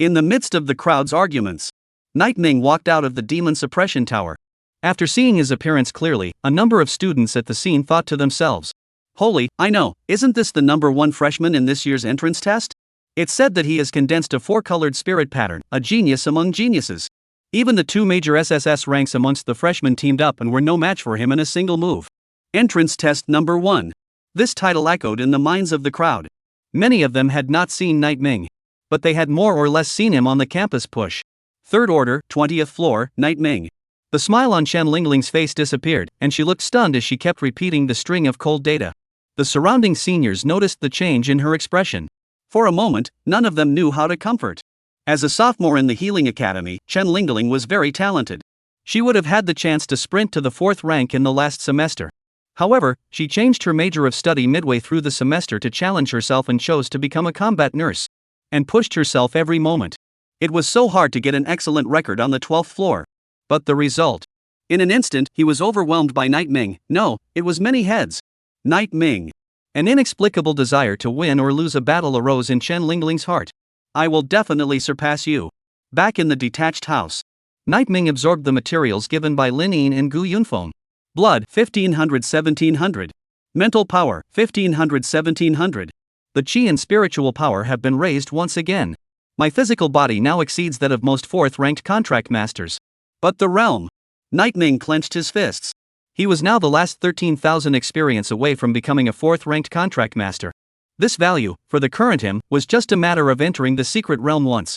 S2: In the midst of the crowd's arguments, Night Ming walked out of the Demon Suppression Tower. After seeing his appearance clearly, a number of students at the scene thought to themselves, "Holy, I know, isn't this the number 1 freshman in this year's entrance test? It's said that he has condensed a 4-colored spirit pattern, a genius among geniuses. Even the 2 major SSS ranks amongst the freshmen teamed up and were no match for him in a single move. Entrance test number 1. This title echoed in the minds of the crowd. Many of them had not seen Night Ming, but they had more or less seen him on the campus push. Third order, 20th floor, Night Ming. The smile on Chen Lingling's face disappeared, and she looked stunned as she kept repeating the string of cold data. The surrounding seniors noticed the change in her expression. For a moment, none of them knew how to comfort. As a sophomore in the Healing Academy, Chen Lingling was very talented. She would have had the chance to sprint to the 4th rank in the last semester. However, she changed her major of study midway through the semester to challenge herself and chose to become a combat nurse. And pushed herself every moment. It was so hard to get an excellent record on the 12th floor. But the result. In an instant, he was overwhelmed by Night Ming. No, it was many heads. Night Ming. An inexplicable desire to win or lose a battle arose in Chen Lingling's heart. I will definitely surpass you. Back in the detached house, Night Ming absorbed the materials given by Lin Yin and Gu Yunfeng. Blood, 1500-1700. Mental power, 1500-1700. The chi and spiritual power have been raised once again. My physical body now exceeds that of most 4th-ranked contract masters. But the realm. Night Ming clenched his fists. He was now the last 13,000 experience away from becoming a 4th-ranked contract master. This value, for the current him, was just a matter of entering the secret realm once.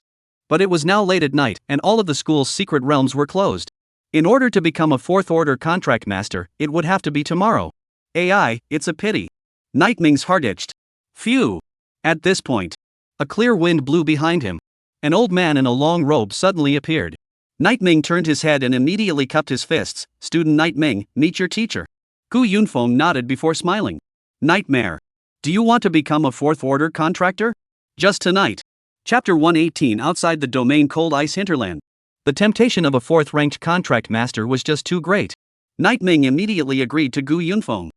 S2: But it was now late at night, and all of the school's secret realms were closed. In order to become a 4th-order contract master, it would have to be tomorrow. AI, it's a pity. Night Ming's heart itched. Phew! At this point, a clear wind blew behind him. An old man in a long robe suddenly appeared. Night Ming turned his head and immediately cupped his fists. Student Night Ming, meet your teacher. Gu Yunfeng nodded before smiling. Nightmare. Do you want to become a fourth order contractor? Just tonight. Chapter 118 Outside the Domain Cold Ice Hinterland.
S1: The temptation of a fourth-ranked contract master was just too great.
S2: Night Ming immediately agreed to Gu Yunfeng.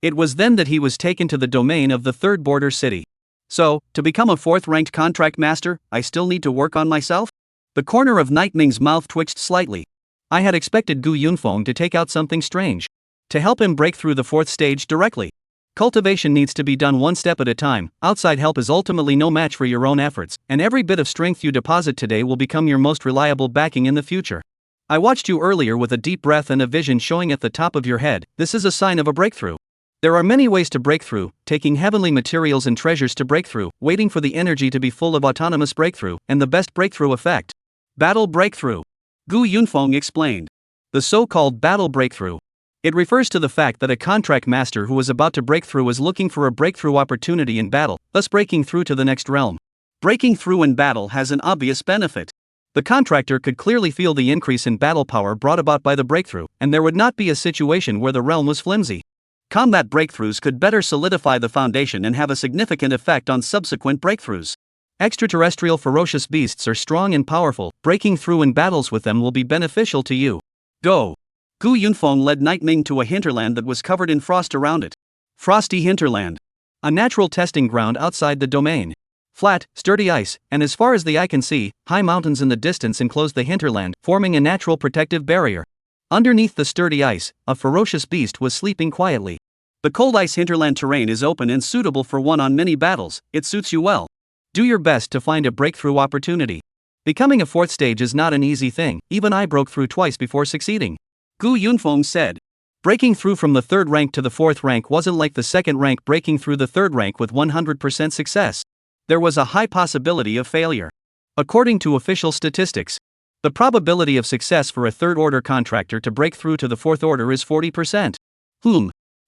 S1: It was then that he was taken to the domain of the third border city.
S2: So, to become a fourth-ranked contract master, I still need to work on myself? The corner of Night Ming's mouth twitched slightly.
S1: I had expected Gu Yunfeng to take out something strange. To help him break through the fourth stage directly. Cultivation needs to be done one step at a time. Outside help is ultimately no match for your own efforts, and every bit of strength you deposit today will become your most reliable backing in the future. I watched you earlier with a deep breath and a vision showing at the top of your head. This is a sign of a breakthrough. There are many ways to break through, taking heavenly materials and treasures to break through, waiting for the energy to be full of autonomous breakthrough, and the best breakthrough effect. Battle breakthrough.
S2: Gu Yunfeng explained.
S1: The so-called battle breakthrough. It refers to the fact that a contract master who is about to break through is looking for a breakthrough opportunity in battle, thus breaking through to the next realm.
S2: Breaking through in battle has an obvious benefit.
S1: The contractor could clearly feel the increase in battle power brought about by the breakthrough, and there would not be a situation where the realm was flimsy.
S2: Combat breakthroughs could better solidify the foundation and have a significant effect on subsequent breakthroughs.
S1: Extraterrestrial ferocious beasts are strong and powerful. Breaking through in battles with them will be beneficial to you.
S2: Go. Gu Yunfeng led Night Ming to a hinterland that was covered in frost around it. Frosty Hinterland.
S1: A natural testing ground outside the domain. Flat, sturdy ice, and as far as the eye can see, high mountains in the distance enclose the hinterland, forming a natural protective barrier. Underneath the sturdy ice, a ferocious beast was sleeping quietly.
S2: The cold ice hinterland terrain is open and suitable for one-on-many battles. It suits you well.
S1: Do your best to find a breakthrough opportunity. Becoming a fourth stage is not an easy thing. Even I broke through twice before succeeding.
S2: Gu Yunfeng said.
S1: Breaking through from the third rank to the fourth rank wasn't like the second rank breaking through the third rank with 100% success. There was a high possibility of failure. According to official statistics, the probability of success for a third order contractor to break through to the fourth order is 40%.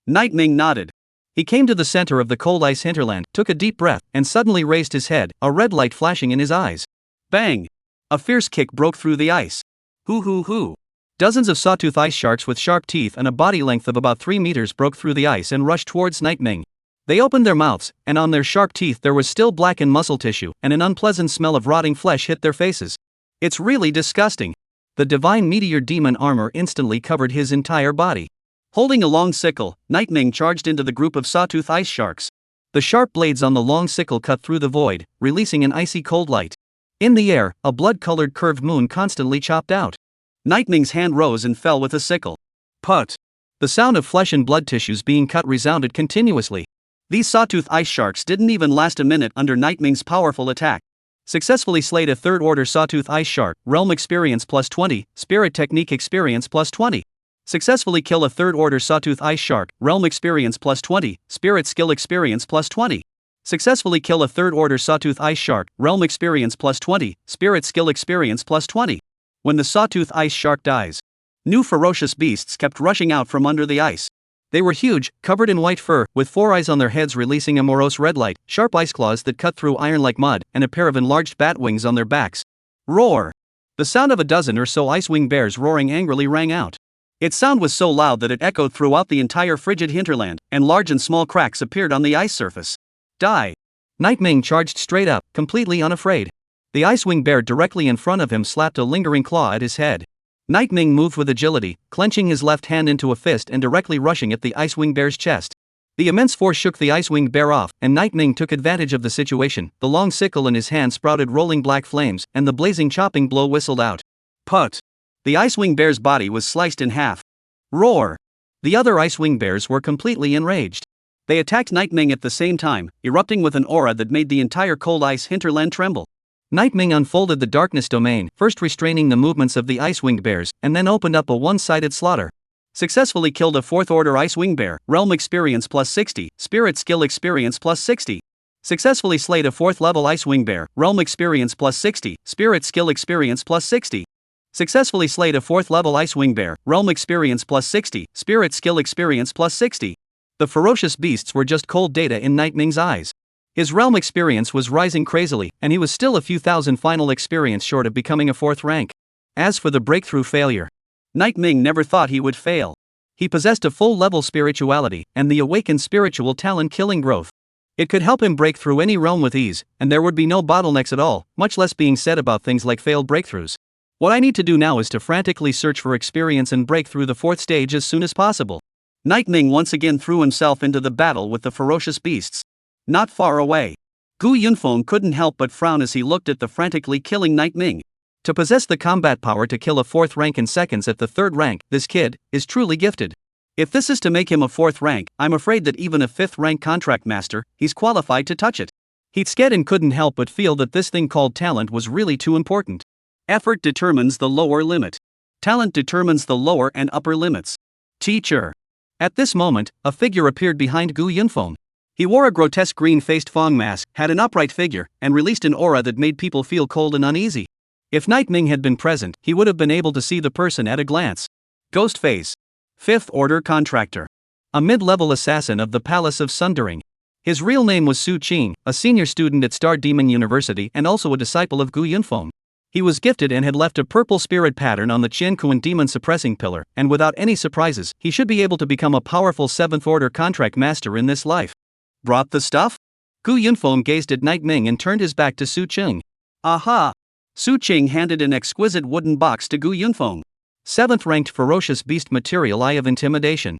S2: Night Ming nodded.
S1: He came to the center of the cold ice hinterland, took a deep breath, and suddenly raised his head, a red light flashing in his eyes.
S2: Bang! A fierce kick broke through the ice. Hoo.
S1: Dozens of sawtooth ice sharks with sharp teeth and a body length of about 3 meters broke through the ice and rushed towards Night Ming. They opened their mouths, and on their sharp teeth there was still blackened muscle tissue, and an unpleasant smell of rotting flesh hit their faces. It's really disgusting. The divine meteor demon armor instantly covered his entire body.
S2: Holding a long sickle, Night Ming charged into the group of sawtooth ice sharks.
S1: The sharp blades on the long sickle cut through the void, releasing an icy cold light. In the air, a blood-colored curved moon constantly chopped out.
S2: Night Ming's hand rose and fell with a sickle. Put!
S1: The sound of flesh and blood tissues being cut resounded continuously.
S2: These sawtooth ice sharks didn't even last a minute under Night Ming's powerful attack.
S1: Successfully slayed a third order sawtooth ice shark, realm experience plus 20, spirit technique experience plus 20. Successfully kill a third order sawtooth ice shark, realm experience plus 20, spirit skill experience plus 20. Successfully kill a third order sawtooth ice shark, realm experience plus 20, spirit skill experience plus 20. When the sawtooth ice shark dies, new ferocious beasts kept rushing out from under the ice. They were huge, covered in white fur, with 4 eyes on their heads releasing a morose red light, sharp ice claws that cut through iron like mud, and a pair of enlarged bat wings on their backs. Roar! The sound of a dozen or so ice-wing bears roaring angrily rang out. Its sound was so loud that it echoed throughout the entire frigid hinterland, and large and small cracks appeared on the ice surface. Die! Night Ming charged straight up, completely unafraid. The ice-wing bear directly in front of him slapped a lingering claw at his head. Night Ming moved with agility, clenching his left hand into a fist and directly rushing at the ice-wing bear's chest. The immense force shook the ice-wing bear off, and Night Ming took advantage of the situation. The long sickle in his hand sprouted rolling black flames, and the blazing chopping blow whistled out. Put! The ice-wing bear's body was sliced in half. Roar! The other ice-wing bears were completely enraged. They attacked Night Ming at the same time, erupting with an aura that made the entire cold ice hinterland tremble. Night Ming unfolded the darkness domain, first restraining the movements of the ice-winged bears, and then opened up a one-sided slaughter. Successfully killed a fourth-order ice-wing bear, realm experience plus 60, spirit skill experience plus 60. Successfully slayed a 4th-level ice-wing bear, realm experience plus 60, spirit skill experience plus 60. Successfully slayed a 4th-level ice-wing bear, realm experience plus 60, spirit skill experience plus 60. The ferocious beasts were just cold data in Night Ming's eyes. His realm experience was rising crazily, and he was still a few thousand final experience short of becoming a 4th rank.
S2: As for the breakthrough failure, Night Ming never thought he would fail. He possessed a full-level spirituality and the awakened spiritual talent killing growth. It could help him break through any realm with ease, and there would be no bottlenecks at all, much less being said about things like failed breakthroughs. What I need to do now is to frantically search for experience and break through the 4th stage as soon as possible. Night Ming once again threw himself into the battle with the ferocious beasts. Not far away, Gu Yunfeng couldn't help but frown as he looked at the frantically killing Night Ming. To possess the combat power to kill a 4th rank in seconds at the 3rd rank, this kid is truly gifted. If this is to make him a 4th rank, I'm afraid that even a 5th rank contract master, he's qualified to touch it. He'd scared and couldn't help but feel that this thing called talent was really too important. Effort determines the lower limit. Talent determines the lower and upper limits. Teacher. At this moment, a figure appeared behind Gu Yunfeng. He wore a grotesque green-faced Fong mask, had an upright figure, and released an aura that made people feel cold and uneasy. If Night Ming had been present, he would have been able to see the person at a glance. Ghost Face. 5th Order Contractor. A mid-level assassin of the Palace of Sundering. His real name was Su Qing, a senior student at Star Demon University and also a disciple of Gu Yunfeng. He was gifted and had left a purple spirit pattern on the Qiankuan demon suppressing pillar, and without any surprises, he should be able to become a powerful 7th Order contract master in this life. Brought the stuff? Gu Yunfeng gazed at Night Ming and turned his back to Su Qing. Aha! Su Qing handed an exquisite wooden box to Gu Yunfeng. 7th ranked ferocious beast material, Eye of Intimidation.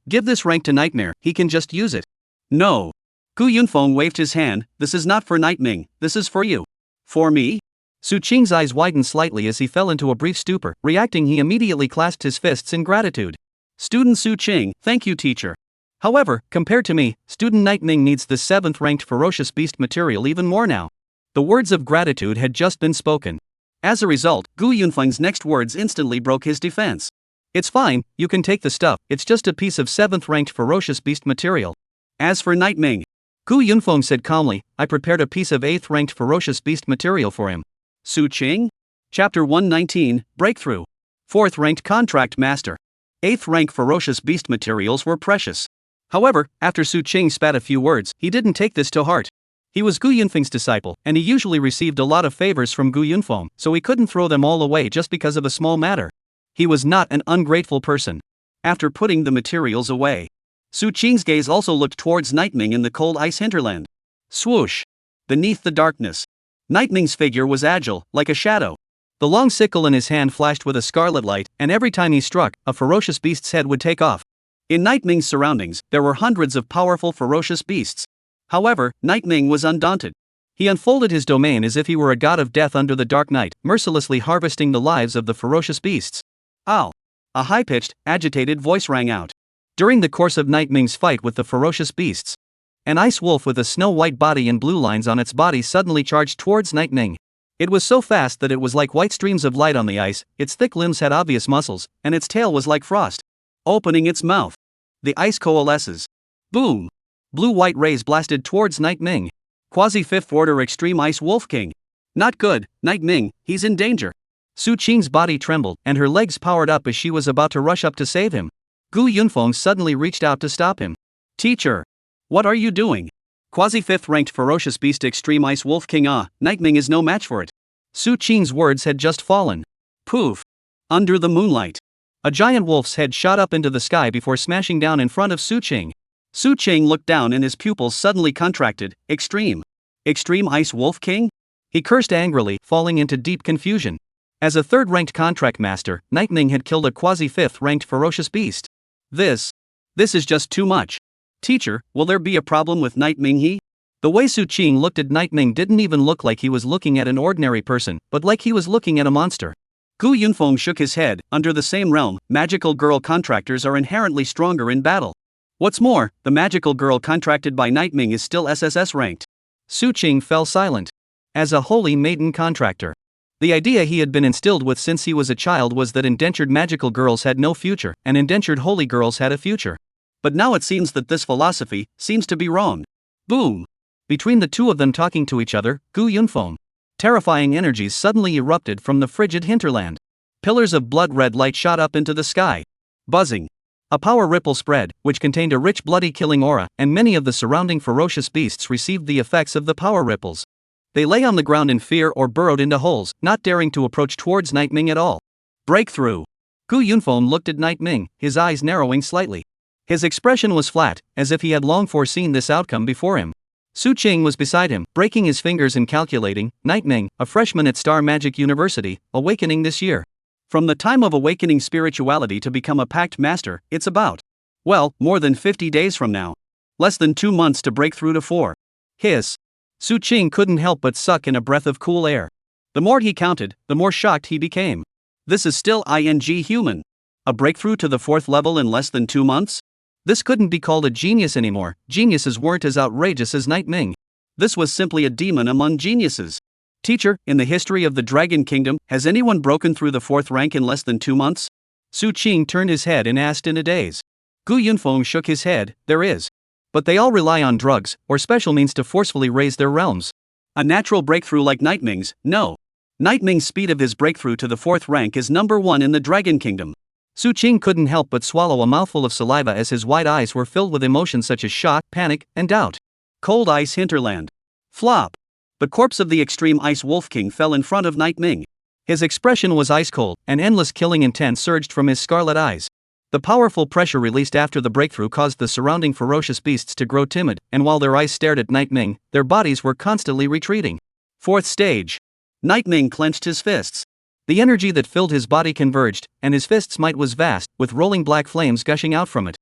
S2: Give this rank to Nightmare, he can just use it. No. Gu Yunfeng waved his hand, this is not for Night Ming, this is for you. For me? Su Qing's eyes widened slightly as he fell into a brief stupor. Reacting, he immediately clasped his fists in gratitude. Student Su Qing, thank you teacher. However, compared to me, student Night Ming needs the 7th ranked ferocious beast material even more now. The words of gratitude had just been spoken. As a result, Gu Yunfeng's next words instantly broke his defense. It's fine, you can take the stuff, it's just a piece of 7th ranked ferocious beast material. As for Night Ming, Gu Yunfeng said calmly, I prepared a piece of 8th ranked ferocious beast material for him. Su Qing? Chapter 119, Breakthrough. 4th ranked contract master. 8th rank ferocious beast materials were precious. However, after Su Qing spat a few words, he didn't take this to heart. He was Gu Yunfeng's disciple, and he usually received a lot of favors from Gu Yunfeng, so he couldn't throw them all away just because of a small matter. He was not an ungrateful person. After putting the materials away, Su Qing's gaze also looked towards Night Ming in the cold ice hinterland. Swoosh! Beneath the darkness, Night Ming's figure was agile, like a shadow. The long sickle in his hand flashed with a scarlet light, and every time he struck, a ferocious beast's head would take off. In Night Ming's surroundings, there were hundreds of powerful ferocious beasts. However, Night Ming was undaunted. He unfolded his domain as if he were a god of death under the dark night, mercilessly harvesting the lives of the ferocious beasts. Ow! A high-pitched, agitated voice rang out. During the course of Night Ming's fight with the ferocious beasts, an ice wolf with a snow-white body and blue lines on its body suddenly charged towards Night Ming. It was so fast that it was like white streams of light on the ice, its thick limbs had obvious muscles, and its tail was like frost. Opening its mouth, the ice coalesces. Boom! Blue-white rays blasted towards Night Ming. Quasi-5th Order Extreme Ice Wolf King. Not good, Night Ming, he's in danger. Su Qing's body trembled, and her legs powered up as she was about to rush up to save him. Gu Yunfeng suddenly reached out to stop him. Teacher! What are you doing? Quasi-5th ranked ferocious beast Extreme Ice Wolf King. Night Ming is no match for it. Su Qing's words had just fallen. Poof! Under the moonlight, a giant wolf's head shot up into the sky before smashing down in front of Su Qing. Su Qing looked down and his pupils suddenly contracted. Extreme Ice Wolf King? He cursed angrily, falling into deep confusion. As a 3rd-ranked contract master, Night Ming had killed a quasi-5th-ranked ferocious beast. This is just too much. Teacher, will there be a problem with Night Ming? The way Su Qing looked at Night Ming didn't even look like he was looking at an ordinary person, but like he was looking at a monster. Gu Yunfeng shook his head. Under the same realm, magical girl contractors are inherently stronger in battle. What's more, the magical girl contracted by Night Ming is still SSS ranked. Su Qing fell silent. As a holy maiden contractor, the idea he had been instilled with since he was a child was that indentured magical girls had no future, and indentured holy girls had a future. But now it seems that this philosophy seems to be wrong. Boom! Between the two of them talking to each other, Gu Yunfeng, terrifying energies suddenly erupted from the frigid hinterland. Pillars of blood-red light shot up into the sky. Buzzing. A power ripple spread, which contained a rich bloody killing aura, and many of the surrounding ferocious beasts received the effects of the power ripples.
S1: They lay on the ground in fear or burrowed into holes, not daring to approach towards Night Ming at all. Breakthrough. Gu Yunfeng looked at Night Ming, his eyes narrowing slightly. His expression was flat, as if he had long foreseen this outcome before him. Su Qing was beside him, breaking his fingers and calculating. Night Ming, a freshman at Star Magic University, awakening this year. From the time of awakening spirituality to become a pact master, it's about, well, more than 50 days from now. Less than 2 months to break through to 4. Hiss. Su Qing couldn't help but suck in a breath of cool air. The more he counted, the more shocked he became. This is still human. A breakthrough to the 4th level in less than 2 months? This couldn't be called a genius anymore. Geniuses weren't as outrageous as Night Ming. This was simply a demon among geniuses. Teacher, in the history of the Dragon Kingdom, has anyone broken through the 4th rank in less than 2 months? Su Qing turned his head and asked in a daze. Gu Yunfeng shook his head. There is. But they all rely on drugs, or special means to forcefully raise their realms. A natural breakthrough like Night Ming's, no. Night Ming's speed of his breakthrough to the 4th rank is number 1 in the Dragon Kingdom. Su Qing couldn't help but swallow a mouthful of saliva as his wide eyes were filled with emotions such as shock, panic, and doubt. Cold ice hinterland. Flop. The corpse of the extreme ice wolf king fell in front of Night Ming. His expression was ice cold, an endless killing intent surged from his scarlet eyes. The powerful pressure released after the breakthrough caused the surrounding ferocious beasts to grow timid, and while their eyes stared at Night Ming, their bodies were constantly retreating. 4th stage. Night Ming clenched his fists. The energy that filled his body converged, and his fist's might was vast, with rolling black flames gushing out from it.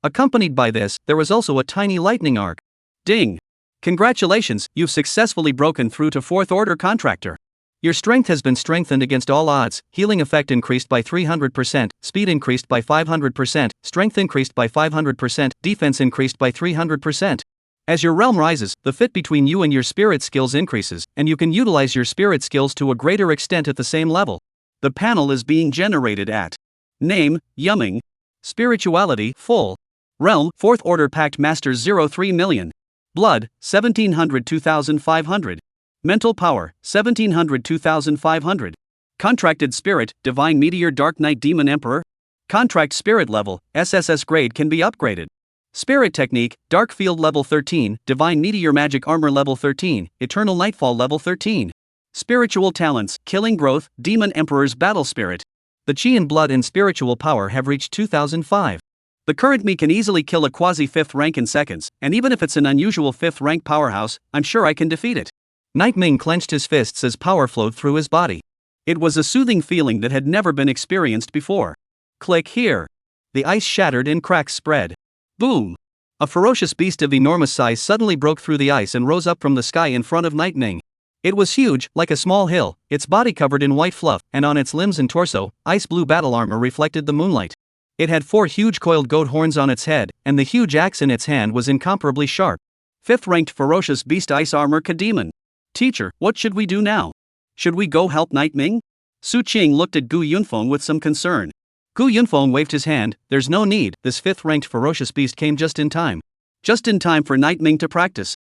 S1: Accompanied by this, there was also a tiny lightning arc. Ding! Congratulations, you've successfully broken through to 4th order contractor. Your strength has been strengthened against all odds, healing effect increased by 300%, speed increased by 500%, strength increased by 500%, defense increased by 300%. As your realm rises, the fit between you and your spirit skills increases, and you can utilize your spirit skills to a greater extent at the same level. The panel is being generated at name, Yumming. Spirituality, full. Realm, 4th order pact master 03 million. Blood, 1700 2500. Mental power, 1700 2500. Contracted spirit, divine meteor dark knight demon emperor. Contract spirit level, SSS grade can be upgraded. Spirit technique, dark field level 13, divine meteor magic armor level 13, eternal nightfall level 13. Spiritual talents, killing growth, demon emperor's battle spirit. The chi and blood and spiritual power have reached 2005. The current me can easily kill a quasi 5th rank in seconds, and even if it's an unusual 5th rank powerhouse, I'm sure I can defeat it. Night Ming clenched his fists as power flowed through his body. It was a soothing feeling that had never been experienced before. Click here. The ice shattered and cracks spread. Boom! A ferocious beast of enormous size suddenly broke through the ice and rose up from the sky in front of Night Ming. It was huge, like a small hill, its body covered in white fluff, and on its limbs and torso, ice-blue battle armor reflected the moonlight. It had 4 huge coiled goat horns on its head, and the huge axe in its hand was incomparably sharp. 5th ranked ferocious beast ice armor Kademon. Teacher, what should we do now? Should we go help Night Ming? Su Qing looked at Gu Yunfeng with some concern. Gu Yunfeng waved his hand. There's no need, this 5th ranked ferocious beast came just in time. Just in time for Night Ming to practice.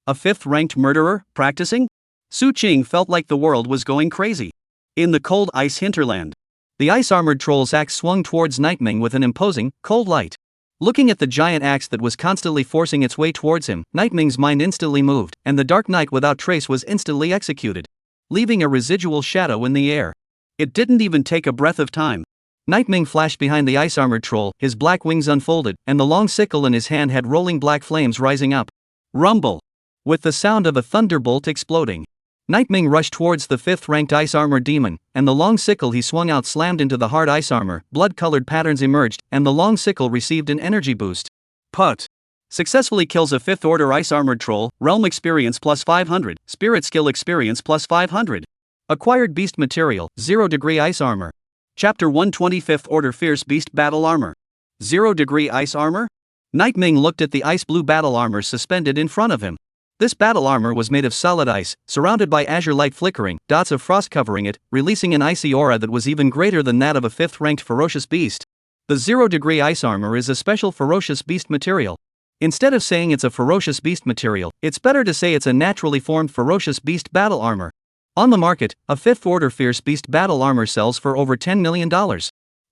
S1: A 5th ranked murderer, practicing? Su Qing felt like the world was going crazy. In the cold ice hinterland. The ice-armored troll's axe swung towards Night Ming with an imposing, cold light. Looking at the giant axe that was constantly forcing its way towards him, Night Ming's mind instantly moved, and the Dark Knight without trace was instantly executed, leaving a residual shadow in the air. It didn't even take a breath of time. Night Ming flashed behind the ice-armored troll, his black wings unfolded, and the long sickle in his hand had rolling black flames rising up. Rumble! With the sound of a thunderbolt exploding. Night Ming rushed towards the 5th ranked ice armor demon, and the long sickle he swung out slammed into the hard ice armor, blood-colored patterns emerged, and the long sickle received an energy boost. Put. Successfully kills a 5th order ice armored troll, realm experience plus 500, spirit skill experience plus 500. Acquired beast material, 0 degree ice armor. Chapter 125th order fierce beast battle armor. 0 degree ice armor? Night Ming looked at the ice blue battle armor suspended in front of him. This battle armor was made of solid ice, surrounded by azure light flickering, dots of frost covering it, releasing an icy aura that was even greater than that of a 5th ranked ferocious beast. The 0 degree ice armor is a special ferocious beast material. Instead of saying it's a ferocious beast material, it's better to say it's a naturally formed ferocious beast battle armor. On the market, a 5th order fierce beast battle armor sells for over $10 million.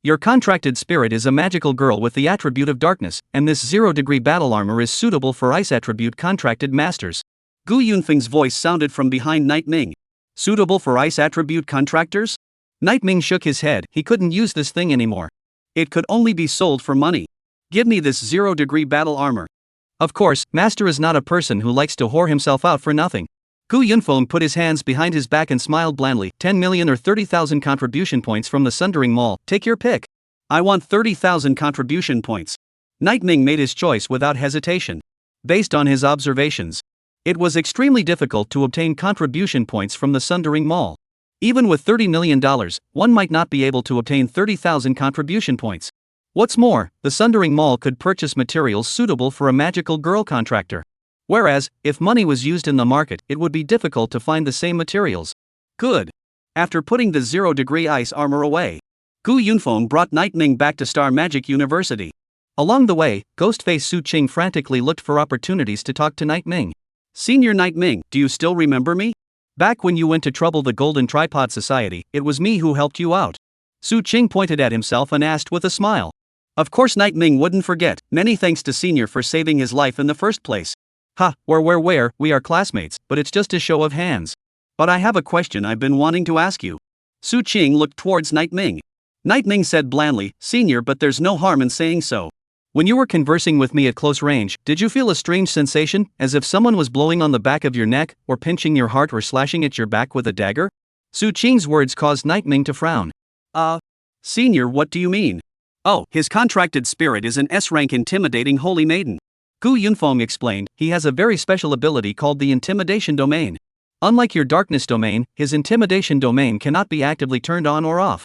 S1: Your contracted spirit is a magical girl with the attribute of darkness, and this 0 degree battle armor is suitable for ice attribute contracted masters.
S2: Gu Yunfeng's voice sounded from behind Night Ming. Suitable for ice attribute contractors? Night Ming shook his head. He couldn't use this thing anymore. It could only be sold for money. Give me this 0-degree battle armor.
S1: Of course, Master is not a person who likes to whore himself out for nothing. Gu Yunfeng put his hands behind his back and smiled blandly. 10 million or 30,000 contribution points from the Sundering Mall. Take your pick.
S2: I want 30,000 contribution points. Night Ming made his choice without hesitation. Based on his observations, it was extremely difficult to obtain contribution points from the Sundering Mall. Even with $30 million, one might not be able to obtain 30,000 contribution points. What's more, the Sundering Mall could purchase materials suitable for a magical girl contractor. Whereas, if money was used in the market, it would be difficult to find the same materials. Good. After putting the 0-degree ice armor away, Gu Yunfeng brought Night Ming back to Star Magic University.
S1: Along the way, Ghostface Su Qing frantically looked for opportunities to talk to Night Ming.
S2: Senior Night Ming, do you still remember me?
S1: Back when you went to trouble the Golden Tripod Society, it was me who helped you out. Su Qing pointed at himself and asked with a smile.
S2: Of course Night Ming wouldn't forget. Many thanks to Senior for saving his life in the first place.
S1: Ha, where, we are classmates, but it's just a show of hands.
S2: But I have a question I've been wanting to ask you. Su Qing looked towards Night Ming. Night Ming said blandly, Senior, but there's no harm in saying so.
S1: When you were conversing with me at close range, did you feel a strange sensation, as if someone was blowing on the back of your neck, or pinching your heart or slashing at your back with a dagger? Su Qing's words caused Night Ming to frown.
S2: Senior, what do you mean? Oh, his contracted spirit is an S-rank intimidating holy maiden.
S1: Gu Yunfeng explained, he has a very special ability called the intimidation domain. Unlike your darkness domain, his intimidation domain cannot be actively turned on or off.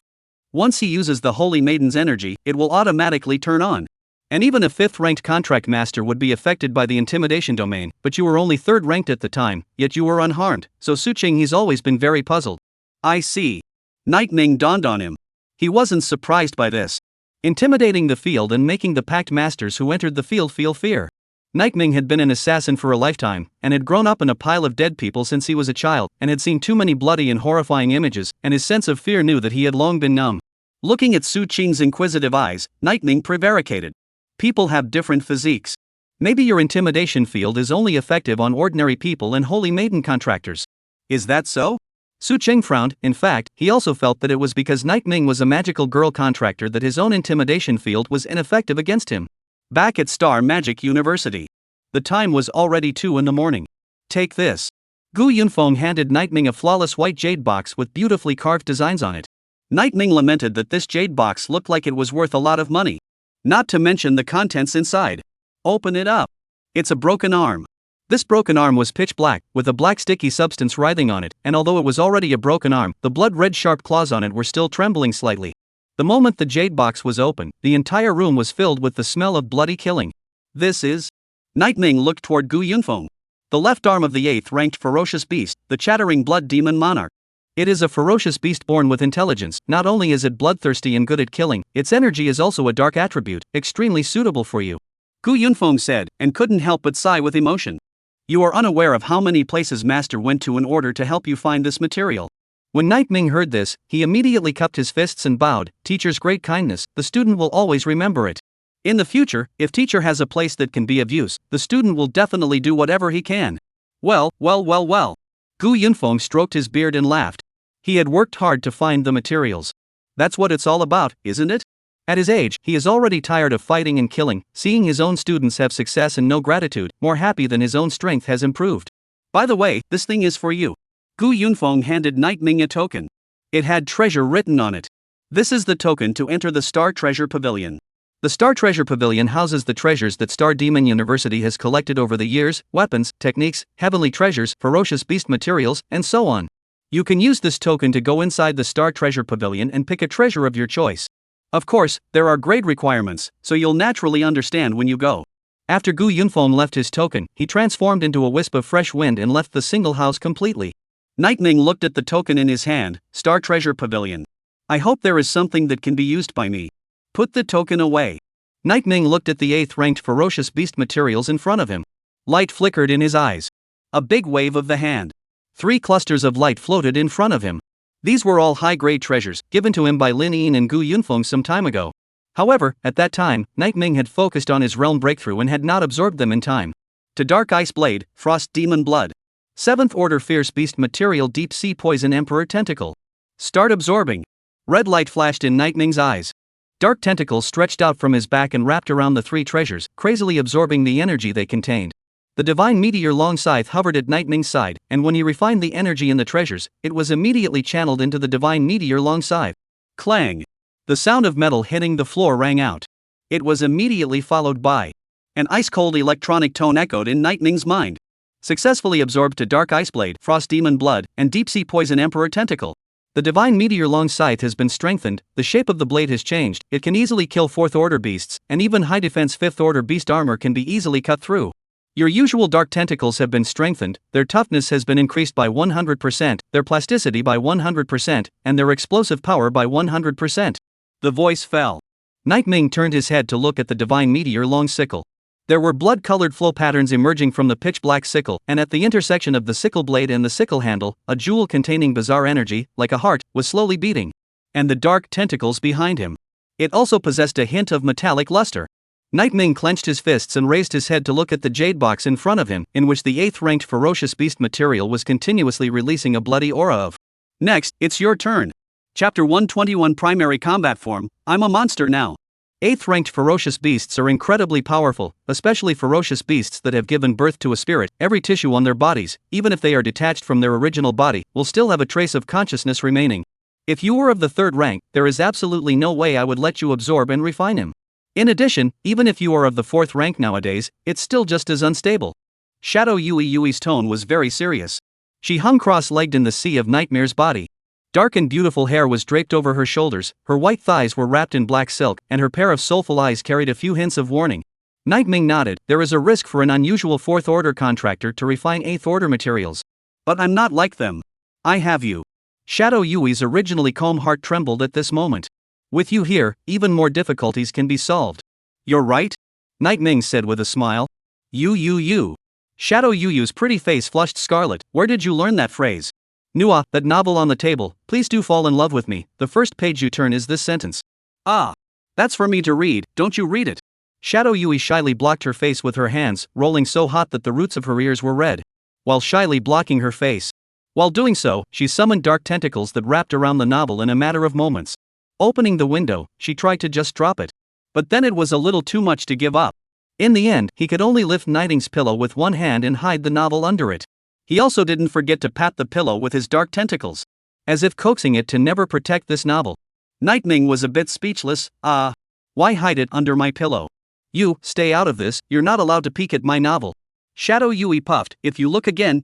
S2: Once he uses the holy maiden's energy, it will automatically turn on.
S1: And even a 5th-ranked contract master would be affected by the intimidation domain, but you were only 3rd-ranked at the time, yet you were unharmed, so Su Qing he's always been very puzzled.
S2: I see. Night Ming dawned on him. He wasn't surprised by this.
S1: Intimidating the field and making the pact masters who entered the field feel fear. Night Ming had been an assassin for a lifetime, and had grown up in a pile of dead people since he was a child, and had seen too many bloody and horrifying images, and his sense of fear knew that he had long been numb. Looking at Su Qing's inquisitive eyes, Night Ming prevaricated. People have different physiques. Maybe your intimidation field is only effective on ordinary people and holy maiden contractors.
S2: Is that so?
S1: Su Qing frowned. In fact, he also felt that it was because Night Ming was a magical girl contractor that his own intimidation field was ineffective against him.
S2: Back at Star Magic University. The time was already 2 a.m. Take this.
S1: Gu Yunfeng handed Night Ming a flawless white jade box with beautifully carved designs on it.
S2: Night Ming lamented that this jade box looked like it was worth a lot of money. Not to mention the contents inside. Open it up. It's a broken arm.
S1: This broken arm was pitch black, with a black sticky substance writhing on it, and although it was already a broken arm, the blood-red sharp claws on it were still trembling slightly. The moment the jade box was open, the entire room was filled with the smell of bloody killing.
S2: This is... Night Ming looked toward Gu Yunfeng. The left arm of the 8th-ranked ferocious beast, the chattering blood demon monarch.
S1: It is a ferocious beast born with intelligence. Not only is it bloodthirsty and good at killing, its energy is also a dark attribute, extremely suitable for you.
S2: Gu Yunfeng said, and couldn't help but sigh with emotion. You are unaware of how many places Master went to in order to help you find this material.
S1: When Night Ming heard this, he immediately cupped his fists and bowed. Teacher's great kindness, the student will always remember it. In the future, if teacher has a place that can be of use, the student will definitely do whatever he can.
S2: Well.
S1: Gu Yunfeng stroked his beard and laughed. He had worked hard to find the materials.
S2: That's what it's all about, isn't it?
S1: At his age, he is already tired of fighting and killing, seeing his own students have success and no gratitude, more happy than his own strength has improved.
S2: By the way, this thing is for you. Gu Yunfeng handed Night Ming a token. It had treasure written on it. This is the token to enter the Star Treasure Pavilion.
S1: The Star Treasure Pavilion houses the treasures that Star Demon University has collected over the years, weapons, techniques, heavenly treasures, ferocious beast materials, and so on. You can use this token to go inside the Star Treasure Pavilion and pick a treasure of your choice.
S2: Of course, there are grade requirements, so you'll naturally understand when you go.
S1: After Gu Yunfeng left his token, he transformed into a wisp of fresh wind and left the single house completely.
S2: Night Ming looked at the token in his hand, Star Treasure Pavilion. I hope there is something that can be used by me. Put the token away.
S1: Night Ming looked at the 8th-ranked ferocious beast materials in front of him. Light flickered in his eyes.
S2: A big wave of the hand.
S1: 3 clusters of light floated in front of him. These were all high-grade treasures, given to him by Lin Yin and Gu Yunfeng some time ago. However, at that time, Night Ming had focused on his realm breakthrough and had not absorbed them in time.
S2: To Dark Ice Blade, Frost Demon Blood. 7th Order Fierce Beast Material Deep Sea Poison Emperor Tentacle. Start absorbing. Red light flashed in Nightming's eyes. Dark tentacles stretched out from his back and wrapped around the 3 treasures, crazily absorbing the energy they contained. The divine meteor-long scythe hovered at Nightming's side, and when he refined the energy in the treasures, it was immediately channeled into the divine meteor-long scythe. Clang! The sound of metal hitting the floor rang out. It was immediately followed by an ice-cold electronic tone echoed in Nightming's mind. Successfully absorbed to Dark Ice Blade, Frost Demon Blood, and Deep Sea Poison Emperor Tentacle. The divine meteor-long scythe has been strengthened, the shape of the blade has changed, it can easily kill 4th Order beasts, and even high-defense 5th Order beast armor can be easily cut through. Your usual dark tentacles have been strengthened, their toughness has been increased by 100%, their plasticity by 100%, and their explosive power by 100%. The voice fell. Nightming turned his head to look at the divine meteor-long sickle. There were blood-colored flow patterns emerging from the pitch-black sickle, and at the intersection of the sickle blade and the sickle handle, a jewel containing bizarre energy, like a heart, was slowly beating. And the dark tentacles behind him. It also possessed a hint of metallic luster. Nightming clenched his fists and raised his head to look at the jade box in front of him, in which the 8th-ranked ferocious beast material was continuously releasing a bloody aura of. Next, it's your turn. Chapter 121 Primary Combat Form, I'm a monster now. 8th-ranked ferocious beasts are incredibly powerful, especially ferocious beasts that have given birth to a spirit. Every tissue on their bodies, even if they are detached from their original body, will still have a trace of consciousness remaining. If you were of the 3rd rank, there is absolutely no way I would let you absorb and refine him. In addition, even if you are of the 4th rank nowadays, it's still just as unstable. Shadow Yui's tone was very serious. She hung cross-legged in the sea of Nightmare's body. Dark and beautiful hair was draped over her shoulders, her white thighs were wrapped in black silk, and her pair of soulful eyes carried a few hints of warning. Nightming nodded. There is a risk for an unusual 4th Order contractor to refine 8th Order materials. But I'm not like them. I have you. Shadow Yui's originally calm heart trembled at this moment. With you here, even more difficulties can be solved. You're right? Nightming said with a smile. You. Shadow Yu's pretty face flushed scarlet. Where did you learn that phrase? Nua, that novel on the table, please do fall in love with me. The first page you turn is this sentence. Ah. That's for me to read, don't you read it. Shadow Yui shyly blocked her face with her hands, rolling so hot that the roots of her ears were red. While shyly blocking her face. While doing so, she summoned dark tentacles that wrapped around the novel in a matter of moments. Opening the window, she tried to just drop it. But then it was a little too much to give up. In the end, he could only lift Nightming's pillow with one hand and hide the novel under it. He also didn't forget to pat the pillow with his dark tentacles, as if coaxing it to never protect this novel. Nightming was a bit speechless. Why hide it under my pillow? You, stay out of this, you're not allowed to peek at my novel. Shadow Yui puffed. If you look again,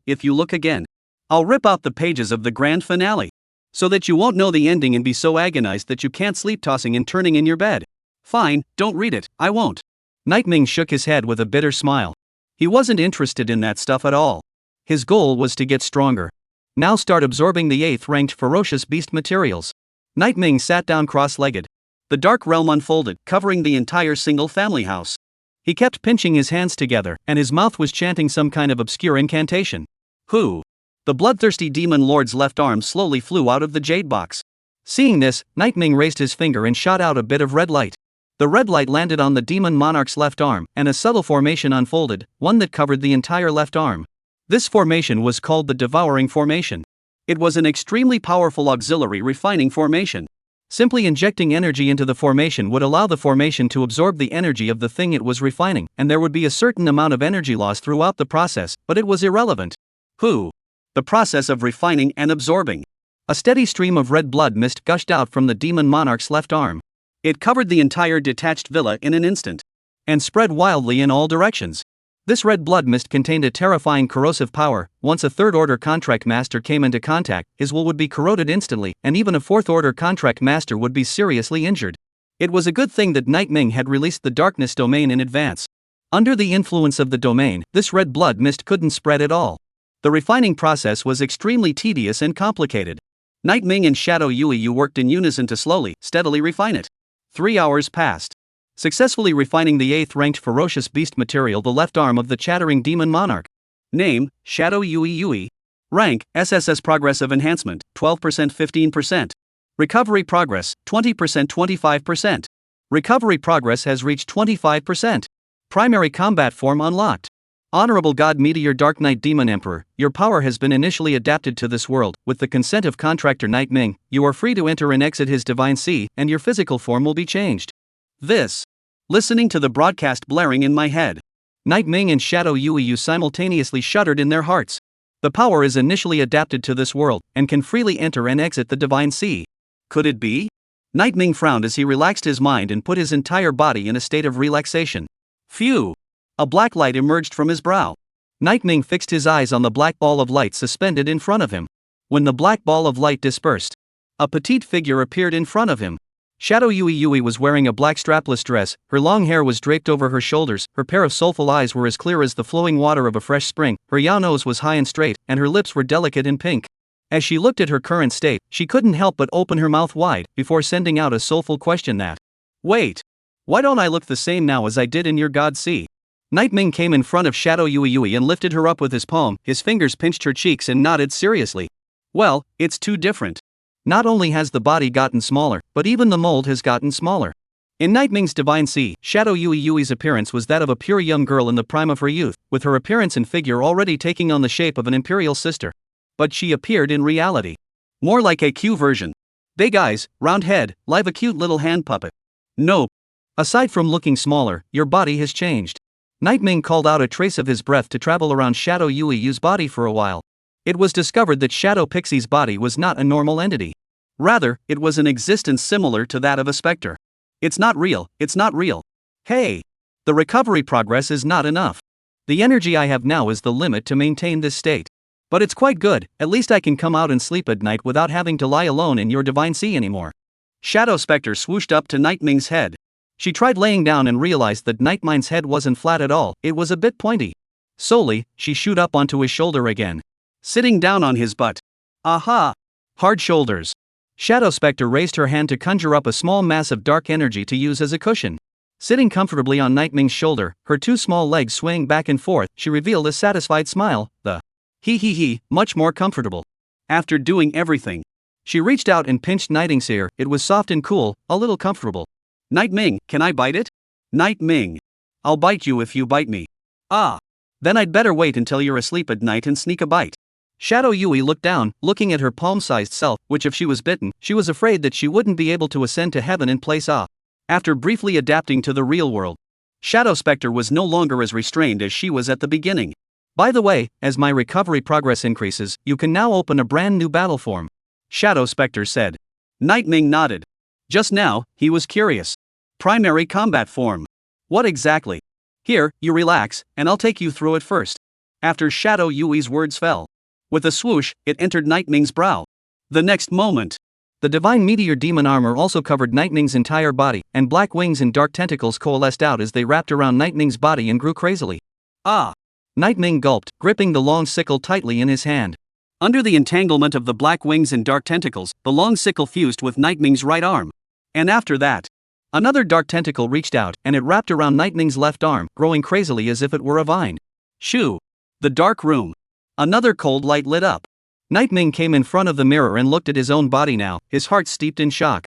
S2: I'll rip out the pages of the grand finale. So that you won't know the ending and be so agonized that you can't sleep tossing and turning in your bed. Fine, don't read it, I won't. Nightming shook his head with a bitter smile. He wasn't interested in that stuff at all. His goal was to get stronger. Now start absorbing the 8th-ranked ferocious beast materials. Nightming sat down cross-legged. The dark realm unfolded, covering the entire single family house. He kept pinching his hands together, and his mouth was chanting some kind of obscure incantation. Who? The bloodthirsty demon lord's left arm slowly flew out of the jade box. Seeing this, Nightming raised his finger and shot out a bit of red light. The red light landed on the demon monarch's left arm, and a subtle formation unfolded, one that covered the entire left arm. This formation was called the Devouring Formation. It was an extremely powerful auxiliary refining formation. Simply injecting energy into the formation would allow the formation to absorb the energy of the thing it was refining, and there would be a certain amount of energy loss throughout the process, but it was irrelevant. Who? The process of refining and absorbing. A steady stream of red blood mist gushed out from the demon monarch's left arm. It covered the entire detached villa in an instant, and spread wildly in all directions. This red blood mist contained a terrifying corrosive power. Once a 3rd Order contract master came into contact, his will would be corroded instantly, and even a 4th Order contract master would be seriously injured. It was a good thing that Nightming had released the darkness domain in advance. Under the influence of the domain, this red blood mist couldn't spread at all. The refining process was extremely tedious and complicated. Nightming and Shadow Yui worked in unison to slowly, steadily refine it. 3 hours passed. Successfully refining the 8th-ranked ferocious beast material, the left arm of the chattering demon monarch. Name, Shadow Yui. Rank, SSS Progressive Enhancement, 12% 15%. Recovery Progress, 20% 25%. Recovery Progress has reached 25%. Primary Combat Form unlocked.
S1: Honorable God Meteor Dark Knight Demon Emperor, your power has been initially adapted to this world. With the consent of contractor Night Ming, you are free to enter and exit his divine sea, and your physical form will be changed. This. Listening to the broadcast blaring in my head. Night Ming and Shadow Yu simultaneously shuddered in their hearts. The power is initially adapted to this world, and can freely enter and exit the divine sea. Could it be? Night Ming frowned as he relaxed his mind and put his entire body in a state of relaxation. Phew! A black light emerged from his brow. Night Ming fixed his eyes on the black ball of light suspended in front of him. When the black ball of light dispersed, a petite figure appeared in front of him. Shadow Yui was wearing a black strapless dress, her long hair was draped over her shoulders, her pair of soulful eyes were as clear as the flowing water of a fresh spring, her yao nose was high and straight, and her lips were delicate and pink. As she looked at her current state, she couldn't help but open her mouth wide, before sending out a soulful question that, "Wait! Why don't I look the same now as I did in your God sea?" Night Ming came in front of Shadow Yui and lifted her up with his palm, his fingers pinched her cheeks and nodded seriously. Well, it's too different. Not only has the body gotten smaller, but even the mold has gotten smaller. In Night Ming's divine sea, Shadow Yui's appearance was that of a pure young girl in the prime of her youth, with her appearance and figure already taking on the shape of an imperial sister. But she appeared in reality more like a Q version. Big eyes, round head, like a cute little hand puppet. Nope. Aside from looking smaller, your body has changed. Night Ming called out a trace of his breath to travel around Shadow Yui's body for a while. It was discovered that Shadow Pixie's body was not a normal entity. Rather, it was an existence similar to that of a specter. It's not real, it's not real. Hey! The recovery progress is not enough. The energy I have now is the limit to maintain this state. But it's quite good, at least I can come out and sleep at night without having to lie alone in your divine sea anymore. Shadow Spectre swooshed up to Night Ming's head. She tried laying down and realized that Night Ming's head wasn't flat at all, it was a bit pointy. Slowly, she shoot up onto his shoulder again. Sitting down on his butt. Aha! Hard shoulders. Shadow Spectre raised her hand to conjure up a small mass of dark energy to use as a cushion. Sitting comfortably on Night Ming's shoulder, her two small legs swaying back and forth, she revealed a satisfied smile, much more comfortable. After doing everything, she reached out and pinched Night Ming's ear, it was soft and cool, a little comfortable. Night Ming, can I bite it? Night Ming. I'll bite you if you bite me. Ah. Then I'd better wait until you're asleep at night and sneak a bite. Shadow Yui looked down, looking at her palm-sized self, which if she was bitten, she was afraid that she wouldn't be able to ascend to heaven in place of. After briefly adapting to the real world, Shadow Spectre was no longer as restrained as she was at the beginning. By the way, as my recovery progress increases, you can now open a brand new battle form. Shadow Spectre said. Night Ming nodded. Just now, he was curious. Primary combat form. What exactly? Here, you relax, and I'll take you through it first. After Shadow Yui's words fell. With a swoosh, it entered Night Ming's brow. The next moment, the divine meteor demon armor also covered Night Ming's entire body, and black wings and dark tentacles coalesced out as they wrapped around Night Ming's body and grew crazily. Ah! Night Ming gulped, gripping the long sickle tightly in his hand. Under the entanglement of the black wings and dark tentacles, the long sickle fused with Night Ming's right arm. And after that, another dark tentacle reached out, and it wrapped around Night Ming's left arm, growing crazily as if it were a vine. Shoo! The dark room. Another cold light lit up. Night Ming came in front of the mirror and looked at his own body now, his heart steeped in shock.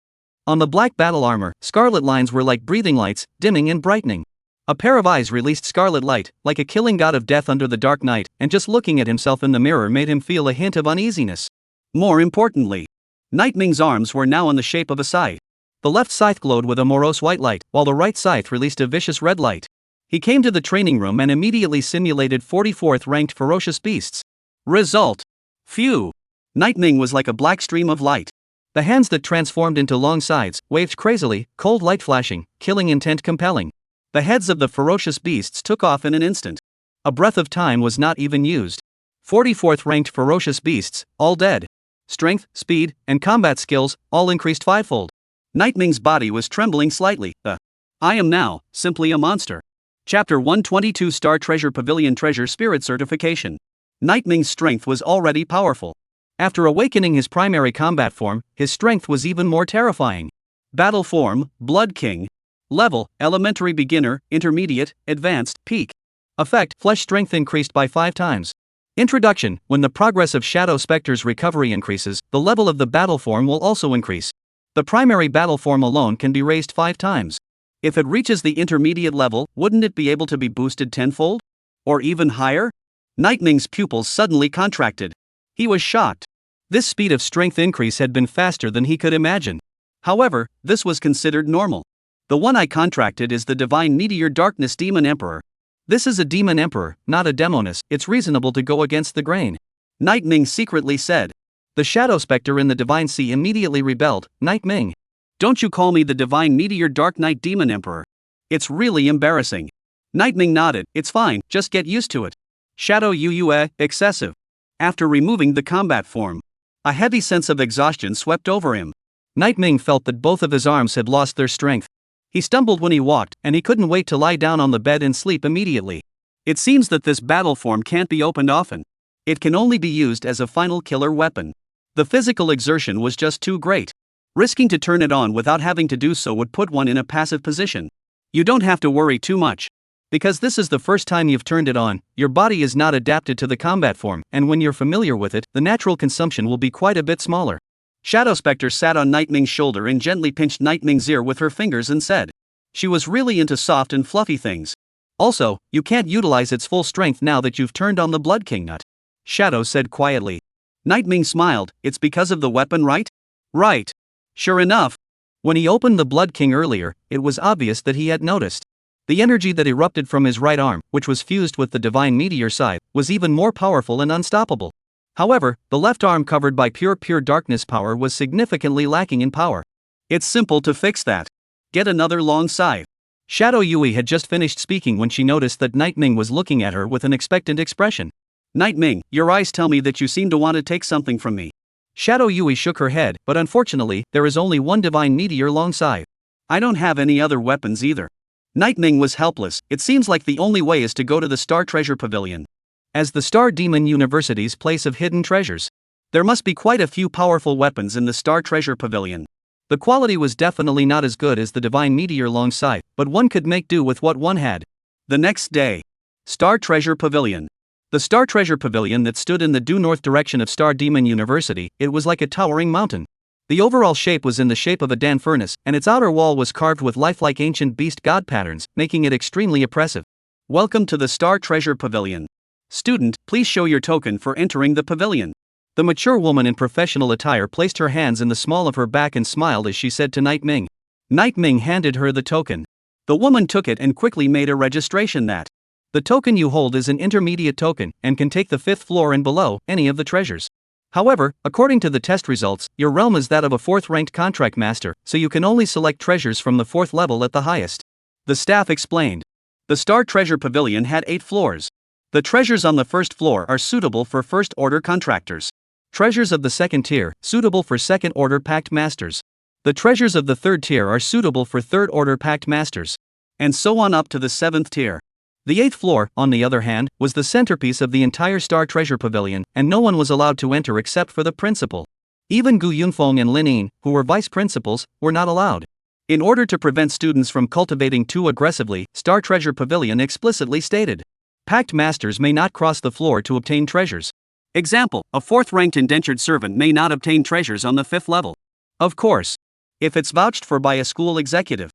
S1: On the black battle armor, scarlet lines were like breathing lights, dimming and brightening. A pair of eyes released scarlet light, like a killing god of death under the dark night, and just looking at himself in the mirror made him feel a hint of uneasiness. More importantly, Night Ming's arms were now in the shape of a scythe. The left scythe glowed with a morose white light, while the right scythe released a vicious red light. He came to the training room and immediately simulated 44th ranked ferocious beasts. Result. Phew. Night Ming was like a black stream of light. The hands that transformed into long scythes waved crazily, cold light flashing, killing intent compelling. The heads of the ferocious beasts took off in an instant. A breath of time was not even used. 44th ranked ferocious beasts, all dead. Strength, speed, and combat skills, all increased fivefold. Night Ming's body was trembling slightly. I am now, simply a monster. Chapter 122 Star Treasure Pavilion Treasure Spirit Certification. Night Ming's strength was already powerful. After awakening his primary combat form, his strength was even more terrifying. Battle form, Blood King. Level, Elementary Beginner, Intermediate, Advanced, Peak. Effect, Flesh Strength increased by 5 times. Introduction, when the progress of Shadow Spectre's recovery increases, the level of the battle form will also increase. The primary battle form alone can be raised 5 times. If it reaches the intermediate level, wouldn't it be able to be boosted tenfold?
S2: Or even higher? Nightming's pupils suddenly contracted. He was shocked. This speed of strength increase had been faster than he could imagine. However, this was considered normal. The one I contracted is the divine meteor darkness demon emperor. This is a demon emperor, not a demoness. It's reasonable to go against the grain. Nightming secretly said. The shadow specter in the divine sea immediately rebelled. Nightming, don't you call me the divine meteor dark knight demon emperor. It's really embarrassing. Nightming nodded. It's fine, just get used to it. Shadow Yue, excessive. After removing the combat form, a heavy sense of exhaustion swept over him. Nightming felt that both of his arms had lost their strength. He stumbled when he walked, and he couldn't wait to lie down on the bed and sleep immediately. It seems that this battle form can't be opened often. It can only be used as a final killer weapon. The physical exertion was just too great. Risking to turn it on without having to do so would put one in a passive position. You don't have to worry too much. Because this is the first time you've turned it on, your body is not adapted to the combat form, and when you're familiar with it, the natural consumption will be quite a bit smaller. Shadow Spectre sat on Nightming's shoulder and gently pinched Nightming's ear with her fingers and said. She was really into soft and fluffy things. Also, you can't utilize its full strength now that you've turned on the Blood King nut. Shadow said quietly. Nightming smiled. It's because of the weapon, right? Right. Sure enough. When he opened the Blood King earlier, it was obvious that he had noticed. The energy that erupted from his right arm, which was fused with the divine meteor side, was even more powerful and unstoppable. However, the left arm covered by pure darkness power was significantly lacking in power. It's simple to fix that. Get another long scythe. Shadow Yui had just finished speaking when she noticed that Nightming was looking at her with an expectant expression. Nightming, your eyes tell me that you seem to want to take something from me. Shadow Yui shook her head, but unfortunately, there is only one divine meteor long scythe. I don't have any other weapons either. Nightming was helpless. It seems like the only way is to go to the Star Treasure Pavilion. As the Star Demon University's place of hidden treasures, there must be quite a few powerful weapons in the Star Treasure Pavilion. The quality was definitely not as good as the divine meteor long scythe, but one could make do with what one had. The next day, Star Treasure Pavilion. The Star Treasure Pavilion that stood in the due north direction of Star Demon University, it was like a towering mountain. The overall shape was in the shape of a Dan furnace, and its outer wall was carved with lifelike ancient beast god patterns, making it extremely oppressive. Welcome to the Star Treasure Pavilion. Student, please show your token for entering the pavilion. The mature woman in professional attire placed her hands in the small of her back and smiled as she said to Nightming. Nightming handed her the token. The woman took it and quickly made a registration that the token you hold is an intermediate token and can take the 5th floor and below any of the treasures. However, according to the test results, your realm is that of a 4th-ranked contract master, so you can only select treasures from the 4th level at the highest. The staff explained. The Star Treasure Pavilion had 8 floors. The treasures on the 1st floor are suitable for 1st-order contractors. Treasures of the 2nd tier, suitable for 2nd-order pact masters. The treasures of the 3rd tier are suitable for 3rd-order pact masters. And so on up to the 7th tier. The 8th floor, on the other hand, was the centerpiece of the entire Star Treasure Pavilion, and no one was allowed to enter except for the principal. Even Gu Yunfeng and Lin Yin, who were vice principals, were not allowed. In order to prevent students from cultivating too aggressively, Star Treasure Pavilion explicitly stated, Pact Masters may not cross the floor to obtain treasures. Example, a 4th-ranked indentured servant may not obtain treasures on the 5th level. Of course. If it's vouched for by a school executive.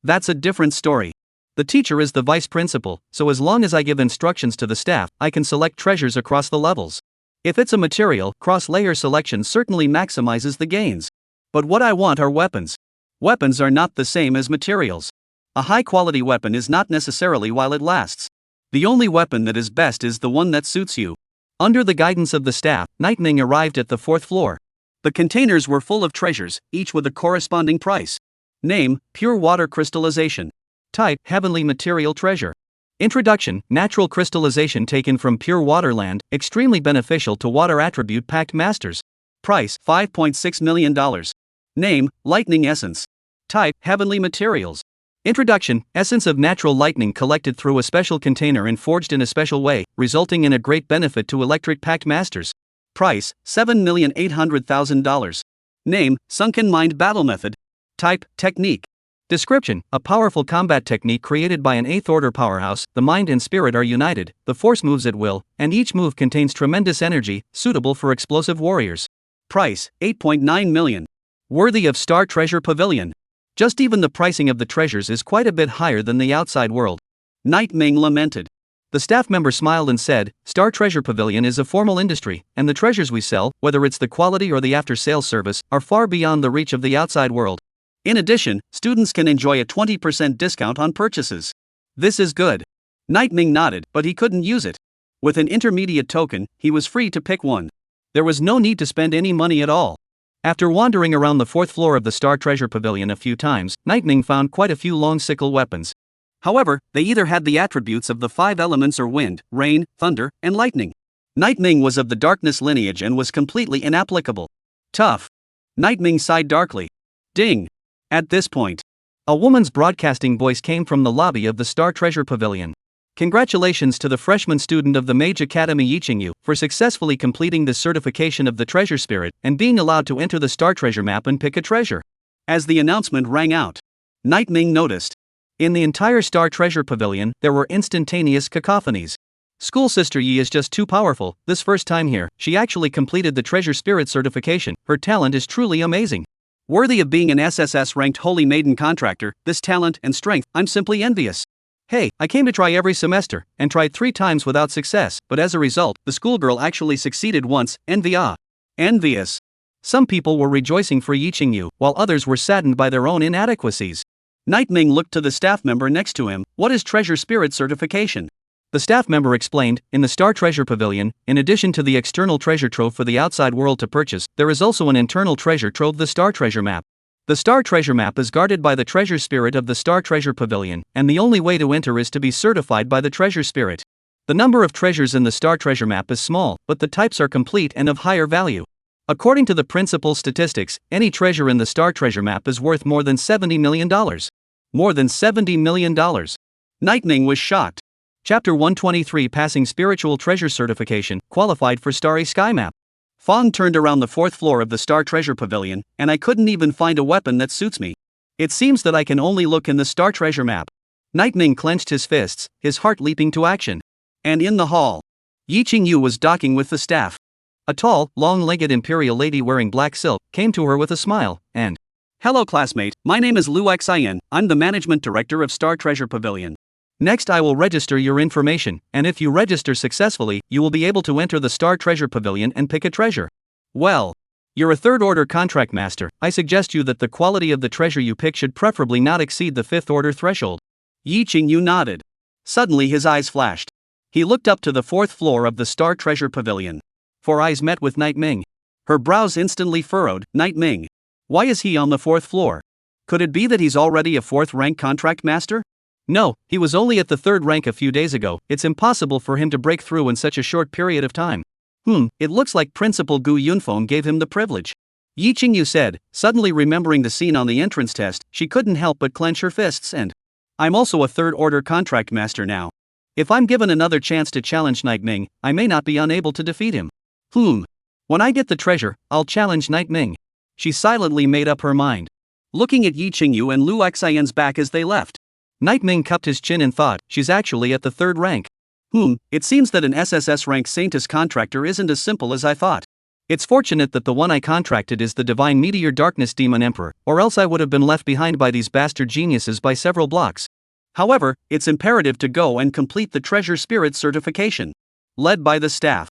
S2: That's a different story. The teacher is the vice principal, so as long as I give instructions to the staff, I can select treasures across the levels. If it's a material, cross-layer selection certainly maximizes the gains. But what I want are weapons. Weapons are not the same as materials. A high-quality weapon is not necessarily while it lasts. The only weapon that is best is the one that suits you. Under the guidance of the staff, Nightming arrived at the 4th floor. The containers were full of treasures, each with a corresponding price. Name, Pure Water Crystallization. Type, Heavenly Material Treasure. Introduction, Natural crystallization taken from pure water land, extremely beneficial to water attribute pact masters. Price, $5.6 million. Name, Lightning Essence. Type, Heavenly Materials. Introduction, essence of natural lightning collected through a special container and forged in a special way, resulting in a great benefit to electric pact masters. Price, $7,800,000. Name, Sunken Mind Battle Method. Type, Technique. Description, a powerful combat technique created by an 8th order powerhouse. The mind and spirit are united, the force moves at will, and each move contains tremendous energy, suitable for explosive warriors. Price, $8.9 million. Worthy of Star Treasure Pavilion. Just even the pricing of the treasures is quite a bit higher than the outside world. Nightming lamented.
S1: The staff member smiled and said, Star Treasure Pavilion is a formal industry, and the treasures we sell, whether it's the quality or the after-sales service, are far beyond the reach of the outside world. In addition, students can enjoy a 20% discount on purchases. This is good. Nightming nodded, but he couldn't use it. With an intermediate token, he was free to pick one. There was no need to spend any money at all. After wandering around the 4th floor of the Star Treasure Pavilion a few times, Nightming found quite a few long sickle weapons. However, they either had the attributes of the 5 elements or wind, rain, thunder, and lightning. Nightming was of the darkness lineage and was completely inapplicable. Tough. Nightming sighed darkly. Ding. At this point, a woman's broadcasting voice came from the lobby of the Star Treasure Pavilion. Congratulations to the freshman student of the Mage Academy Yiqingyu for successfully completing the certification of the treasure spirit and being allowed to enter the Star Treasure map and pick a treasure. As the announcement rang out, Nightming noticed. In the entire Star Treasure Pavilion, there were instantaneous cacophonies. School Sister Yi is just too powerful. This first time here, she actually completed the treasure spirit certification. Her talent is truly amazing. Worthy of being an SSS-ranked Holy Maiden contractor, this talent and strength, I'm simply envious. Hey, I came to try every semester, and tried 3 times without success, but as a result, the schoolgirl actually succeeded once, envious. Some people were rejoicing for Yiqingyu, while others were saddened by their own inadequacies. Nightming looked to the staff member next to him. What is treasure spirit certification? The staff member explained, in the Star Treasure Pavilion, in addition to the external treasure trove for the outside world to purchase, there is also an internal treasure trove, the Star Treasure Map. The Star Treasure Map is guarded by the treasure spirit of the Star Treasure Pavilion, and the only way to enter is to be certified by the treasure spirit. The number of treasures in the Star Treasure Map is small, but the types are complete and of higher value. According to the principal statistics, any treasure in the Star Treasure Map is worth more than $70 million. More than $70 million. Nightming was shocked. Chapter 123, Passing Spiritual Treasure Certification, qualified for Starry Sky Map. Fong turned around the 4th floor of the Star Treasure Pavilion, and I couldn't even find a weapon that suits me. It seems that I can only look in the Star Treasure Map. Nightming clenched his fists, his heart leaping to action. And in the hall, Yiqingyu was docking with the staff. A tall, long-legged imperial lady wearing black silk came to her with a smile, and, Hello classmate, my name is Liu Yuxuan, I'm the management director of Star Treasure Pavilion. Next I will register your information, and if you register successfully, you will be able to enter the Star Treasure Pavilion and pick a treasure. Well, you're a 3rd order contract master, I suggest you that the quality of the treasure you pick should preferably not exceed the 5th order threshold. Yiqingyu nodded. Suddenly his eyes flashed. He looked up to the 4th floor of the Star Treasure Pavilion. 4 eyes met with Nightming. Her brows instantly furrowed. Nightming. Why is he on the 4th floor? Could it be that he's already a 4th rank contract master? No, he was only at the 3rd rank a few days ago. It's impossible for him to break through in such a short period of time. It looks like Principal Gu Yunfeng gave him the privilege. Yiqingyu said, suddenly remembering the scene on the entrance test. She couldn't help but clench her fists and, I'm also a 3rd order contract master now. If I'm given another chance to challenge Nightming, I may not be unable to defeat him. When I get the treasure, I'll challenge Nightming. She silently made up her mind. Looking at Yiqingyu and Liu Yuxuan's back as they left, Nightming cupped his chin and thought, she's actually at the 3rd rank. It seems that an SSS rank Saintus contractor isn't as simple as I thought. It's fortunate that the one I contracted is the Divine Meteor Darkness Demon Emperor, or else I would have been left behind by these bastard geniuses by several blocks. However, it's imperative to go and complete the treasure spirit certification. Led by the staff,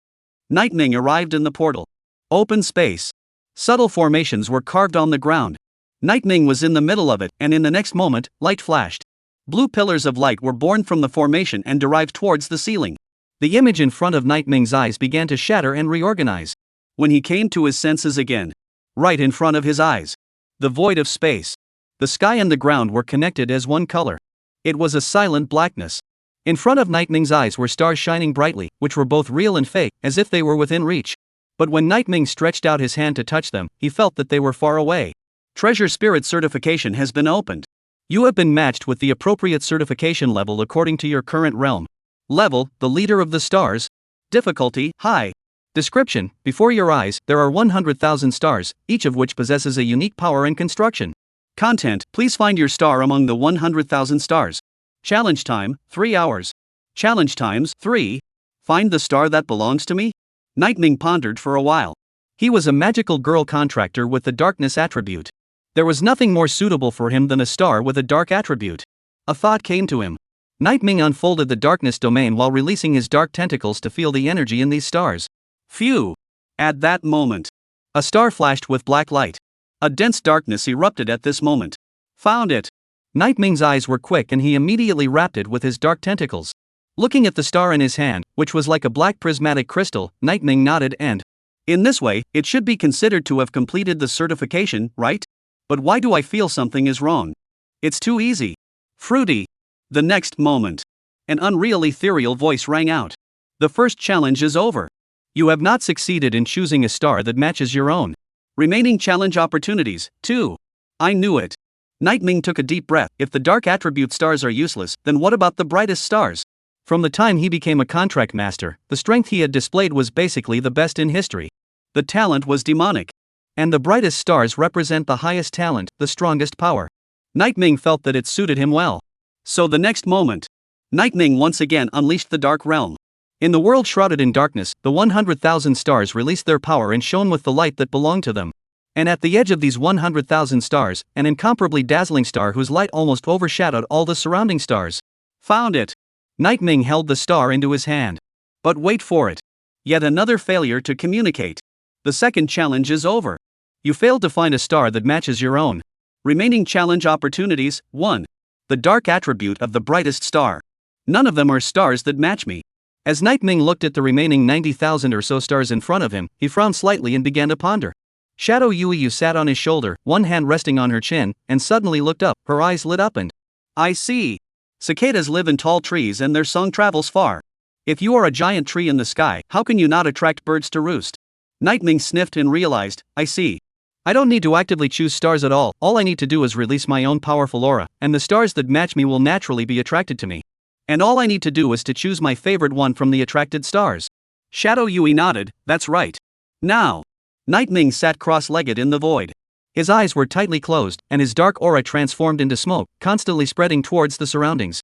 S1: Nightming arrived in the portal. Open space. Subtle formations were carved on the ground. Nightming was in the middle of it, and in the next moment, light flashed. Blue pillars of light were born from the formation and derived towards the ceiling. The image in front of Nightming's eyes began to shatter and reorganize. When he came to his senses again, right in front of his eyes, the void of space, the sky and the ground were connected as one color. It was a silent blackness. In front of Nightming's eyes were stars shining brightly, which were both real and fake, as if they were within reach. But when Nightming stretched out his hand to touch them, he felt that they were far away. Treasure Spirit certification has been opened. You have been matched with the appropriate certification level according to your current realm. Level, the leader of the stars. Difficulty, high. Description, before your eyes, there are 100,000 stars, each of which possesses a unique power and construction. Content, please find your star among the 100,000 stars. Challenge time, 3 hours. Challenge times, 3. Find the star that belongs to me? Nightming pondered for a while. He was a magical girl contractor with the darkness attribute. There was nothing more suitable for him than a star with a dark attribute. A thought came to him. Night Ming unfolded the darkness domain while releasing his dark tentacles to feel the energy in these stars.
S2: Phew! At that moment,
S1: A star flashed with black light.
S2: a dense darkness erupted at this moment. Found it!
S1: Night Ming's eyes were quick and he immediately wrapped it with his dark tentacles. Looking at the star in his hand, which was like a black prismatic crystal, Night Ming nodded and,
S2: In this way, it should be considered to have completed the certification, right? But why do I feel something is wrong? It's too easy. Fruity. The next moment, an unreal ethereal voice rang out. The first challenge is over.
S1: You have not succeeded in choosing a star that matches your own.
S2: Remaining challenge opportunities, 2. I knew it. Night Ming took a deep breath. If the dark attribute stars are useless, then what about the brightest stars?
S1: From the time he became a contract master, the strength he had displayed was basically the best in history.
S2: The talent was demonic.
S1: And the brightest stars represent the highest talent, the strongest power.
S2: Night Ming felt that it suited him well. So the next moment, Night Ming once again unleashed the dark realm.
S1: In the world shrouded in darkness, the 100,000 stars released their power and shone with the light that belonged to them. And at the edge of these 100,000 stars, an incomparably dazzling star whose light almost overshadowed all the surrounding stars.
S2: Found it!
S1: Night Ming held the star into his hand.
S2: But wait for it. Yet another failure to communicate. The second challenge is over.
S1: You failed to find a star that matches your own.
S2: Remaining challenge opportunities, 1. The dark attribute of the brightest star. None of them are stars that match me.
S1: As Night Ming looked at the remaining 90,000 or so stars in front of him, he frowned slightly and began to ponder. Shadow Yuyu sat on his shoulder, one hand resting on her chin, and suddenly looked up. Her eyes lit up and,
S2: I see. Cicadas live in tall trees and their song travels far. If you are a giant tree in the sky, how can you not attract birds to roost? Night Ming sniffed and realized, I see.
S1: I don't need to actively choose stars at all I need to do is release my own powerful aura, and the stars that match me will naturally be attracted to me.
S2: And all I need to do is to choose my favorite one from the attracted stars. Shadow Yui nodded, that's right. Now. Night Ming sat cross-legged in the void.
S1: His eyes were tightly closed, and his dark aura transformed into smoke, constantly spreading towards the surroundings.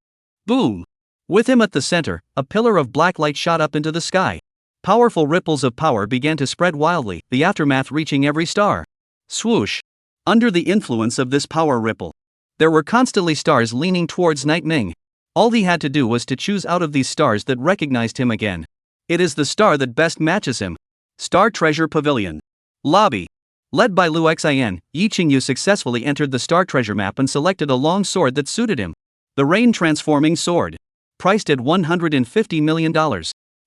S2: Boom!
S1: With him at the center, a pillar of black light shot up into the sky. Powerful ripples of power began to spread wildly, the aftermath reaching every star. Swoosh!
S2: Under the influence of this power ripple,
S1: there were constantly stars leaning towards Night Ming. All he had to do was to choose out of these stars that recognized him again.
S2: It is the star that best matches him. Star Treasure Pavilion. Lobby.
S1: Led by Liu Yuxuan, Yi Qingyu successfully entered the Star Treasure map and selected a long sword that suited him.
S2: The rain-transforming sword.
S1: Priced at $150 million.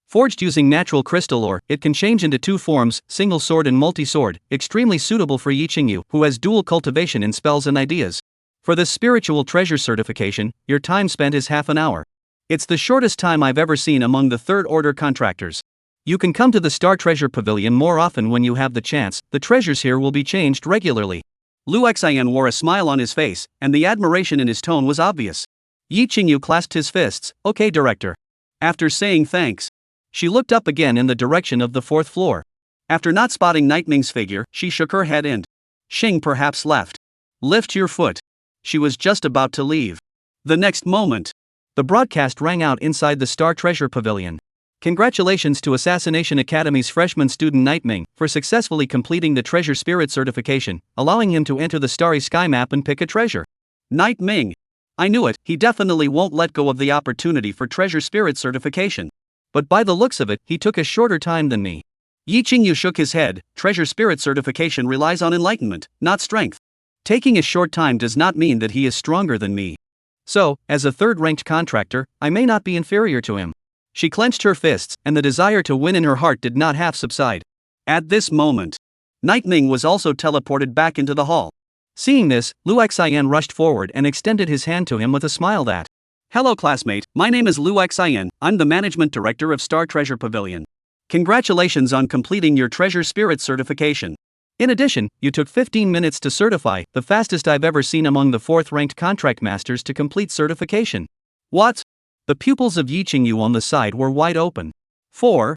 S1: Forged using natural crystal ore, it can change into two forms, single sword and multi-sword, extremely suitable for Yi Qingyu, who has dual cultivation in spells and ideas. For this spiritual treasure certification, your time spent is half an hour. It's the shortest time I've ever seen among the third-order contractors. You can come to the Star Treasure Pavilion more often when you have the chance, the treasures here will be changed regularly.
S2: Liu Yuxuan wore a smile on his face, and the admiration in his tone was obvious.
S1: Yi Qingyu clasped his fists, okay director.
S2: After saying thanks,
S1: she looked up again in the direction of the fourth floor.
S2: After not spotting Night Ming's figure, she shook her head and Xing perhaps left. Lift your foot. She was just about to leave. The next moment,
S1: the broadcast rang out inside the Star Treasure Pavilion. Congratulations to Assassination Academy's freshman student Night Ming for successfully completing the Treasure Spirit certification, allowing him to enter the Starry Sky map and pick a treasure.
S2: Night Ming. I knew it, he definitely won't let go of the opportunity for Treasure Spirit certification.
S1: But by the looks of it, he took a shorter time than me.
S2: Yi Qingyu shook his head. Treasure Spirit certification relies on enlightenment, not strength.
S1: Taking a short time does not mean that he is stronger than me. So, as a third-ranked contractor, I may not be inferior to him. She clenched her fists, and the desire to win in her heart did not half subside.
S2: At this moment, Night Ming was also teleported back into the hall.
S1: Seeing this, Liu Yuxuan rushed forward and extended his hand to him with a smile that,
S2: Hello classmate, my name is Liu Yuxuan, I'm the management director of Star Treasure Pavilion. Congratulations on completing your Treasure Spirit certification.
S1: In addition, you took 15 minutes to certify, the fastest I've ever seen among the fourth-ranked contract masters to complete certification.
S2: What?
S1: The pupils of Yi Qingyu on the side were wide open.
S2: Fourth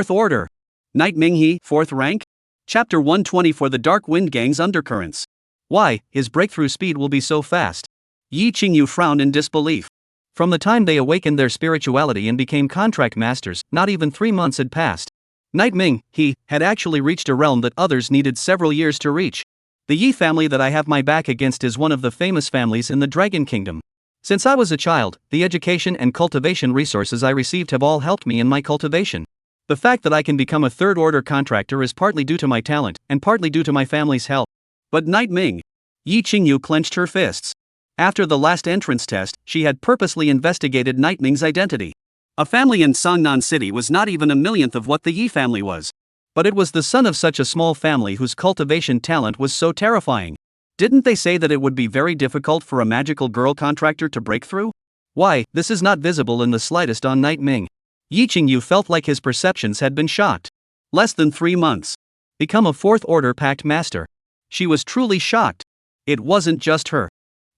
S2: order. Night Ming he, 4th rank? Chapter 120 for the Dark Wind Gang's Undercurrents.
S1: Why, his breakthrough speed will be so fast.
S2: Yi Qingyu frowned in disbelief.
S1: From the time they awakened their spirituality and became contract masters, not even 3 months had passed. Night Ming, he, had actually reached a realm that others needed several years to reach. The Yi family that I have my back against is one of the famous families in the Dragon Kingdom. Since I was a child, the education and cultivation resources I received have all helped me in my cultivation. The fact that I can become a third-order contractor is partly due to my talent, and partly due to my family's help.
S2: But Night Ming. Yi Qingyu clenched her fists. After the last entrance test, she had purposely investigated Night Ming's identity. A family in Songnan City was not even a millionth of what the Yi family was.
S1: But it was the son of such a small family whose cultivation talent was so terrifying. Didn't they say that it would be very difficult for a magical girl contractor to break through? Why, this is not visible in the slightest on Night Ming. Yi Qingyu felt like his perceptions had been shocked.
S2: Less than 3 months.
S1: Become a fourth-order pact master.
S2: She was truly shocked. It wasn't just her.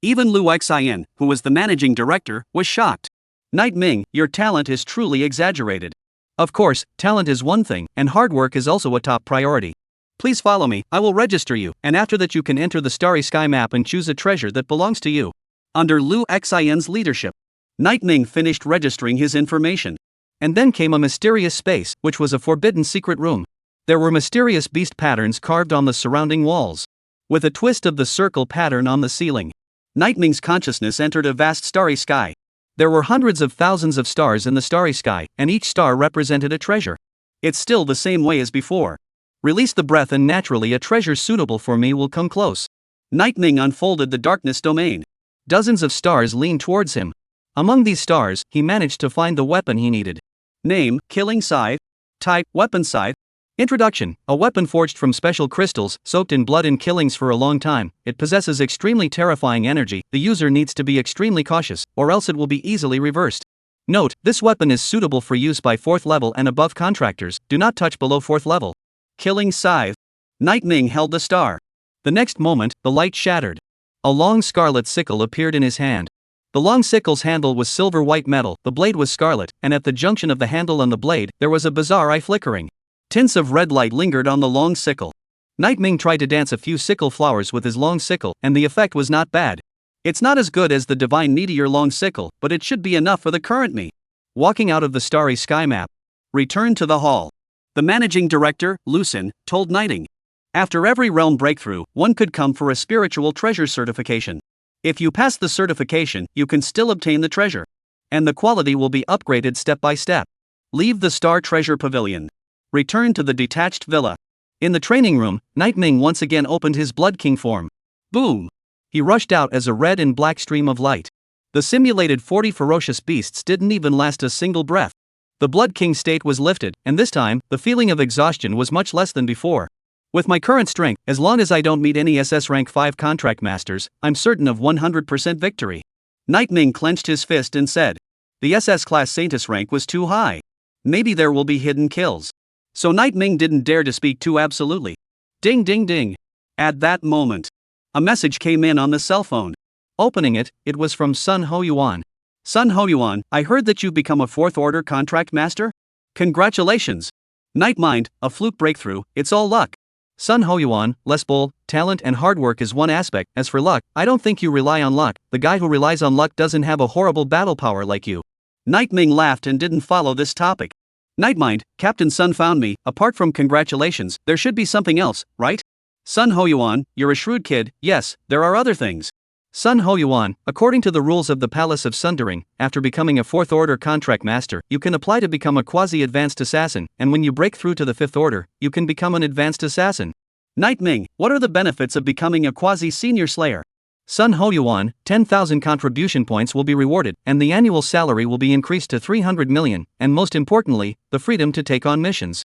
S2: Even Liu Yuxuan, who was the managing director, was shocked. Night Ming, your talent is truly exaggerated.
S1: Of course, talent is one thing, and hard work is also a top priority. Please follow me, I will register you, and after that you can enter the Starry Sky map and choose a treasure that belongs to you.
S2: Under Liu Yuxuan's leadership, Night Ming finished registering his information.
S1: And then came a mysterious space, which was a forbidden secret room. There were mysterious beast patterns carved on the surrounding walls, with a twist of the circle pattern on the ceiling.
S2: Night Ming's consciousness entered a vast starry sky.
S1: There were hundreds of thousands of stars in the starry sky, and each star represented a treasure.
S2: It's still the same way as before.
S1: Release the breath and naturally a treasure suitable for me will come close.
S2: Night Ming unfolded the darkness domain.
S1: Dozens of stars leaned towards him. Among these stars, he managed to find the weapon he needed.
S2: Name, killing scythe. Type, weapon scythe.
S1: Introduction: a weapon forged from special crystals, soaked in blood and killings for a long time. It possesses extremely terrifying energy. The user needs to be extremely cautious, or else it will be easily reversed. Note, this weapon is suitable for use by 4th level and above contractors. Do not touch below 4th level.
S2: Killing scythe. Night Ming held the star.
S1: The next moment, the light shattered. A long scarlet sickle appeared in his hand. The long sickle's handle was silver-white metal, the blade was scarlet, and at the junction of the handle and the blade, there was a bizarre eye flickering. Tints of red light lingered on the long sickle. Night Ming tried to dance a few sickle flowers with his long sickle, and the effect was not bad. It's not as good as the divine meteor long sickle, but it should be enough for the current me. Walking out of the starry sky map.
S2: Return to the hall. The managing director, Lucin, told Nighting. After every realm breakthrough, one could come for a spiritual treasure certification. If you pass the certification, you can still obtain the treasure. And the quality will be upgraded step by step. Leave the Star Treasure Pavilion. Return to the detached villa. In the training room, Night Ming once again opened his Blood King form. Boom! He rushed out as a red and black stream of light. The simulated 40 ferocious beasts didn't even last a single breath. The Blood King state was lifted, and this time, the feeling of exhaustion was much less than before. With my current strength, as long as I don't meet any SS Rank 5 contract masters, I'm certain of 100% victory. Night Ming clenched his fist and said. The SS class Saintess rank was too high. Maybe there will be hidden kills. So Night Ming didn't dare to speak too absolutely. Ding ding ding. At that moment, a message came in on the cell phone.
S1: Opening it, it was from Sun Ho Yuan.
S2: Sun Ho Yuan, I heard that you've become a 4th order contract master? Congratulations. Night Mind, a fluke breakthrough, it's all luck.
S1: Sun Ho Yuan, less bull, talent and hard work is one aspect. As for luck, I don't think you rely on luck. The guy who relies on luck doesn't have a horrible battle power like you.
S2: Night Ming laughed and didn't follow this topic. Nightmind, Captain Sun found me. Apart from congratulations, there should be something else, right? Sun Ho Yuan, you're a shrewd kid. Yes, there are other things.
S1: Sun Ho Yuan, according to the rules of the Palace of Sundering, after becoming a 4th order contract master, you can apply to become a quasi-advanced assassin, and when you break through to the 5th order, you can become an advanced assassin.
S2: Night Ming, what are the benefits of becoming a quasi-senior slayer?
S1: Sun Ho Yuan, 10,000 contribution points will be rewarded, and the annual salary will be increased to 300 million, and most importantly, the freedom to take on missions.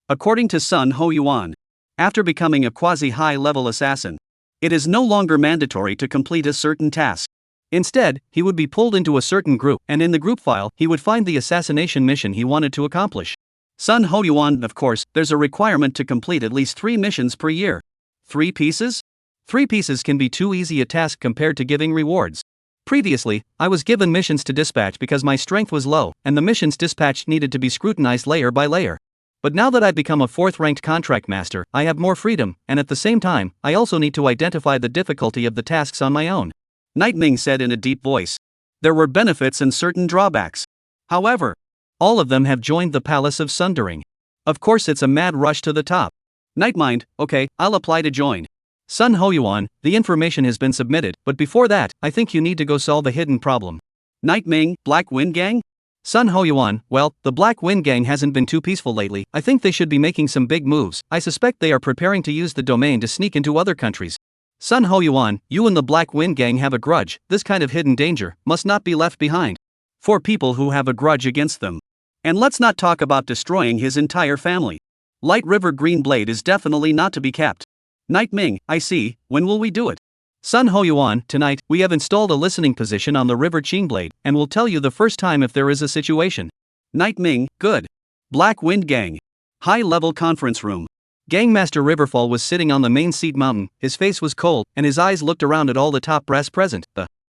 S2: According to Sun Ho Yuan, after becoming a quasi-high-level assassin, it is no longer mandatory to complete a certain task.
S1: Instead, he would be pulled into a certain group, and in the group file, he would find the assassination mission he wanted to accomplish.
S2: Sun Ho Yuan, of course, there's a requirement to complete at least 3 missions per year. 3 pieces?
S1: 3 pieces can be too easy a task compared to giving rewards. Previously, I was given missions to dispatch because my strength was low, and the missions dispatched needed to be scrutinized layer by layer. But now that I've become a 4th ranked contract master, I have more freedom, and at the same time, I also need to identify the difficulty of the tasks on my own.
S2: Night Ming said in a deep voice. There were benefits and certain drawbacks. However,
S1: all of them have joined the Palace of Sundering. Of course it's a mad rush to the top.
S2: Nightmind, okay, I'll apply to join.
S1: Sun Hoyuan, the information has been submitted, but before that, I think you need to go solve a hidden problem.
S2: Night Ming, Black Wind Gang?
S1: Sun Hoyuan, well, the Black Wind Gang hasn't been too peaceful lately. I think they should be making some big moves. I suspect they are preparing to use the domain to sneak into other countries. Sun Hoyuan, you and the Black Wind Gang have a grudge. This kind of hidden danger must not be left behind.
S2: For people who have a grudge against them. And let's not talk about destroying his entire family. Light River Green Blade is definitely not to be kept. Night Ming, I see, when will we do it?
S1: Sun Hoyuan, tonight, we have installed a listening position on the River Qingblade, and will tell you the first time if there is a situation.
S2: Night Ming, good. Black Wind Gang. High-level conference room.
S1: Gangmaster Riverfall was sitting on the main seat mountain, his face was cold, and his eyes looked around at all the top brass present.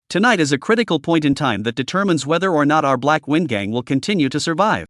S2: Tonight is a critical point in time that determines whether or not our Black Wind Gang will continue to survive.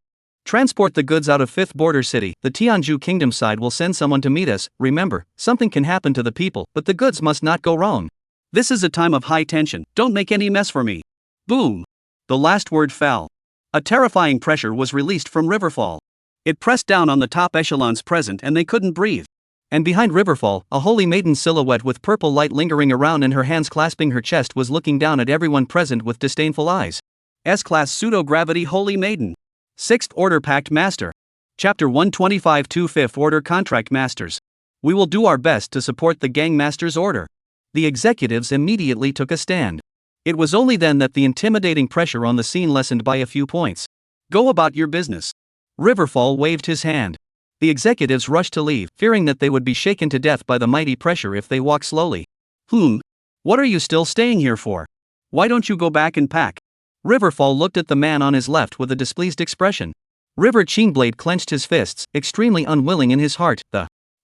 S1: Transport the goods out of 5th Border City. The Tianju Kingdom side will send someone to meet us. Remember, something can happen to the people, but the goods must not go wrong.
S2: This is a time of high tension, don't make any mess for me. Boom! The last word fell. A terrifying pressure was released from Riverfall. It pressed down on the top echelons present and they couldn't breathe.
S1: And behind Riverfall, a holy maiden silhouette with purple light lingering around and her hands clasping her chest was looking down at everyone present with disdainful eyes.
S2: S-Class Pseudo-Gravity Holy Maiden. 6th Order Pact Master. Chapter 125 to 5th Order Contract Masters. We will do our best to support the Gang Master's order.
S1: The executives immediately took a stand. It was only then that the intimidating pressure on the scene lessened by a few points.
S2: Go about your business.
S1: Riverfall waved his hand. The executives rushed to leave, fearing that they would be shaken to death by the mighty pressure if they walked slowly.
S2: What are you still staying here for? Why don't you go back and pack?
S1: Riverfall looked at the man on his left with a displeased expression. River Qingblade clenched his fists, extremely unwilling in his heart.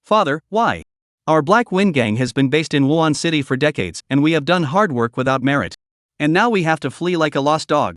S2: Father, why?
S1: Our Black Wind Gang has been based in Wuhan City for decades, and we have done hard work without merit.
S2: And now we have to flee like a lost dog.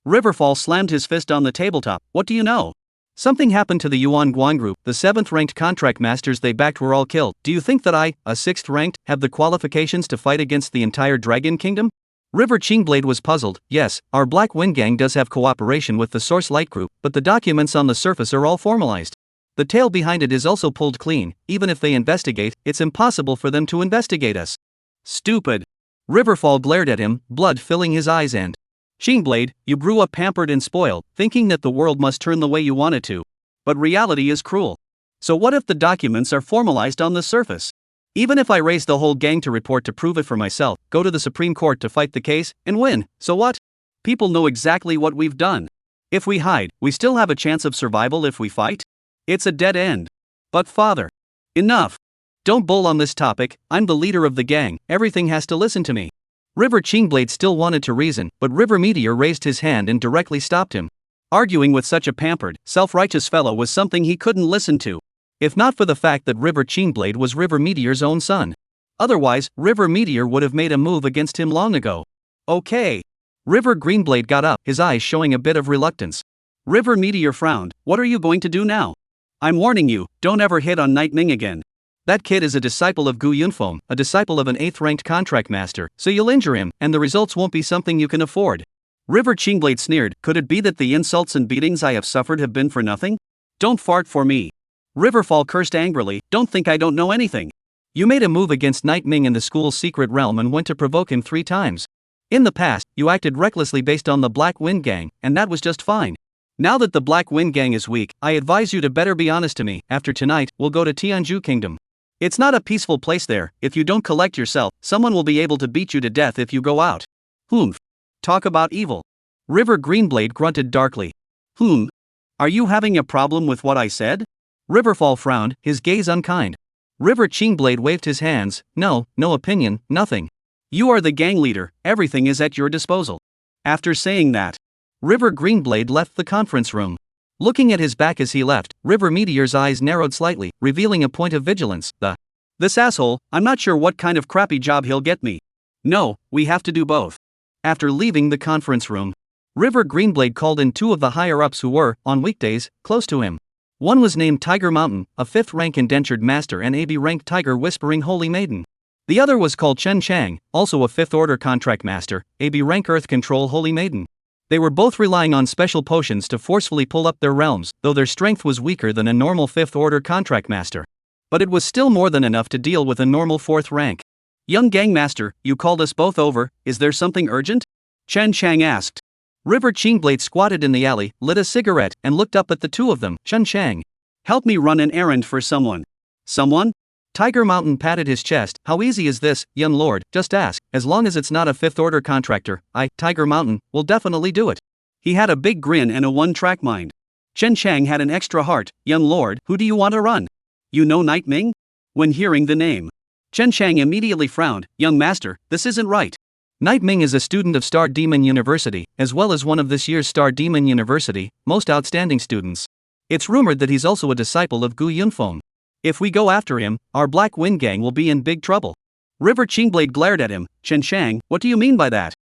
S2: Riverfall slammed his fist on the tabletop. What do you know?
S1: Something happened to the Yuan Guan group. The 7th-ranked contract masters they backed were all killed. Do you think that I, a 6th-ranked, have the qualifications to fight against the entire Dragon Kingdom? River Qingblade was puzzled. Yes, our Black Wind Gang does have cooperation with the Source Light group, but the documents on the surface are all formalized. The tail behind it is also pulled clean. Even if they investigate, it's impossible for them to investigate us.
S2: Stupid.
S1: Riverfall glared at him, blood filling his eyes and
S2: Qingblade, you grew up pampered and spoiled, thinking that the world must turn the way you want it to. But reality is cruel. So what if the documents are formalized on the surface? Even if I raise the whole gang to report to prove it for myself, go to the Supreme Court to fight the case, and win, so what? People know exactly what we've done. If we hide, we still have a chance of survival if we fight? It's a dead end. But father, enough. Don't bull on this topic, I'm the leader of the gang, everything has to listen to me. River Qingblade still wanted to reason, but River Meteor raised his hand and directly stopped him. Arguing with such a pampered, self-righteous fellow was something he couldn't listen to. If not for the fact that River Qingblade was River Meteor's own son. Otherwise, River Meteor would have made a move against him long ago. Okay. River Greenblade got up, his eyes showing a bit of reluctance. River Meteor frowned. What are you going to do now? I'm warning you, don't ever hit on Night Ming again. That kid is a disciple of Gu Yunfeng, a disciple of an 8th-ranked contract master, so you'll injure him, and the results won't be something you can afford. River Qingblade sneered. Could it be that the insults and beatings I have suffered have been for nothing? Don't fart for me. Riverfall cursed angrily. Don't think I don't know anything. You made a move against Night Ming in the school's secret realm and went to provoke him 3 times. In the past, you acted recklessly based on the Black Wind Gang, and that was just fine. Now that the Black Wind Gang is weak, I advise you to better be honest to me. After tonight, we'll go to Tianju Kingdom. It's not a peaceful place there. If you don't collect yourself, someone will be able to beat you to death if you go out. Talk about evil. River Greenblade grunted darkly. Are you having a problem with what I said? Riverfall frowned, his gaze unkind. River Qingblade waved his hands. No opinion, nothing. You are the gang leader, everything is at your disposal. After saying that, River Greenblade left the conference room. Looking at his back as he left, River Meteor's eyes narrowed slightly, revealing a point of vigilance. This asshole, I'm not sure what kind of crappy job he'll get me. No, we have to do both. After leaving the conference room, River Greenblade called in 2 of the higher-ups who were, on weekdays, close to him. One was named Tiger Mountain, a 5th-rank indentured master and AB-rank Tiger Whispering Holy Maiden. The other was called Chen Chang, also a 5th-order contract master, AB-rank Earth Control Holy Maiden. They were both relying on special potions to forcefully pull up their realms, though their strength was weaker than a normal 5th-order contract master. But it was still more than enough to deal with a normal 4th rank. Young gangmaster, you called us both over, is there something urgent? Chen Chang asked. River Qingblade squatted in the alley, lit a cigarette, and looked up at the two of them. Chen Chang. Help me run an errand for someone. Someone? Tiger Mountain patted his chest. How easy is this, young lord? Just ask. As long as it's not a 5th order contractor, Tiger Mountain, will definitely do it. He had a big grin and a one-track mind. Chen Chang had an extra heart. Young lord, who do you want to run? You know Night Ming? When hearing the name, Chen Chang immediately frowned. Young master, this isn't right. Night Ming is a student of Star Demon University, as well as one of this year's Star Demon University most outstanding students. It's rumored that he's also a disciple of Gu Yunfeng. If we go after him, our Black Wind Gang will be in big trouble. River Qingblade glared at him. Chen Chang, what do you mean by that?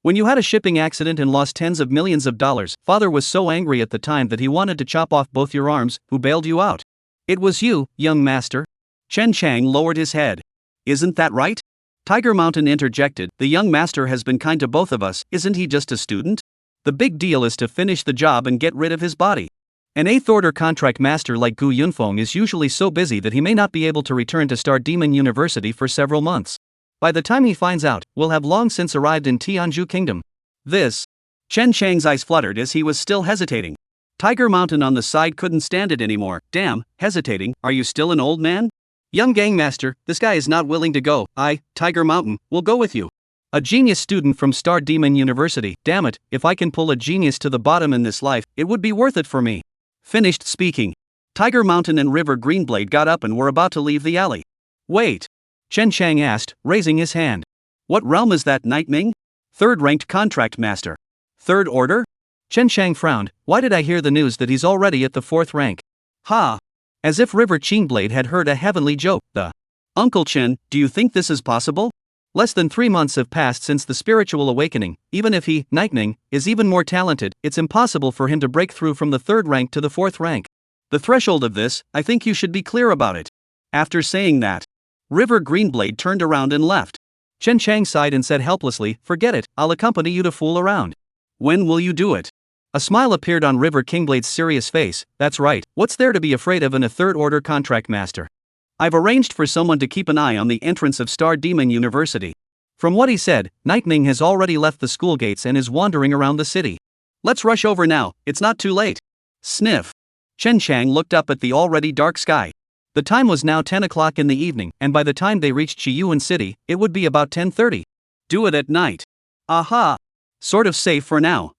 S2: When you had a shipping accident and lost tens of millions of dollars, father was so angry at the time that he wanted to chop off both your arms. Who bailed you out? It was you, young master. Chen Chang lowered his head. Isn't that right? Tiger Mountain interjected. The young master has been kind to both of us, isn't he just a student? The big deal is to finish the job and get rid of his body. An 8th order contract master like Gu Yunfeng is usually so busy that he may not be able to return to Star Demon University for several months. By the time he finds out, we'll have long since arrived in Tianzhu Kingdom. This. Chen Chang's eyes fluttered as he was still hesitating. Tiger Mountain on the side couldn't stand it anymore. Damn, hesitating, are you still an old man? Young gangmaster, this guy is not willing to go. Tiger Mountain, will go with you. A genius student from Star Demon University. Damn it, if I can pull a genius to the bottom in this life, it would be worth it for me. Finished speaking. Tiger Mountain and River Greenblade got up and were about to leave the alley. Wait. Chen Chang asked, raising his hand. What realm is that, Night Ming? 3rd ranked contract master. 3rd order? Chen Chang frowned. Why did I hear the news that he's already at the 4th rank? Ha! As if River Qingblade had heard a heavenly joke. Uncle Chen, do you think this is possible? Less than 3 months have passed since the spiritual awakening. Even if he, Night Ming, is even more talented, it's impossible for him to break through from the 3rd rank to the 4th rank. The threshold of this, I think you should be clear about it. After saying that, River Greenblade turned around and left. Chen Chang sighed and said helplessly, forget it, I'll accompany you to fool around. When will you do it? A smile appeared on River Kingblade's serious face. That's right, what's there to be afraid of in a 3rd order contract master? I've arranged for someone to keep an eye on the entrance of Star Demon University. From what he said, Night Ming has already left the school gates and is wandering around the city. Let's rush over now, it's not too late. Sniff. Chen Chang looked up at the already dark sky. The time was now 10 o'clock in the evening, and by the time they reached Chiyuan City, it would be about 10:30. Do it at night. Aha! Sort of safe for now.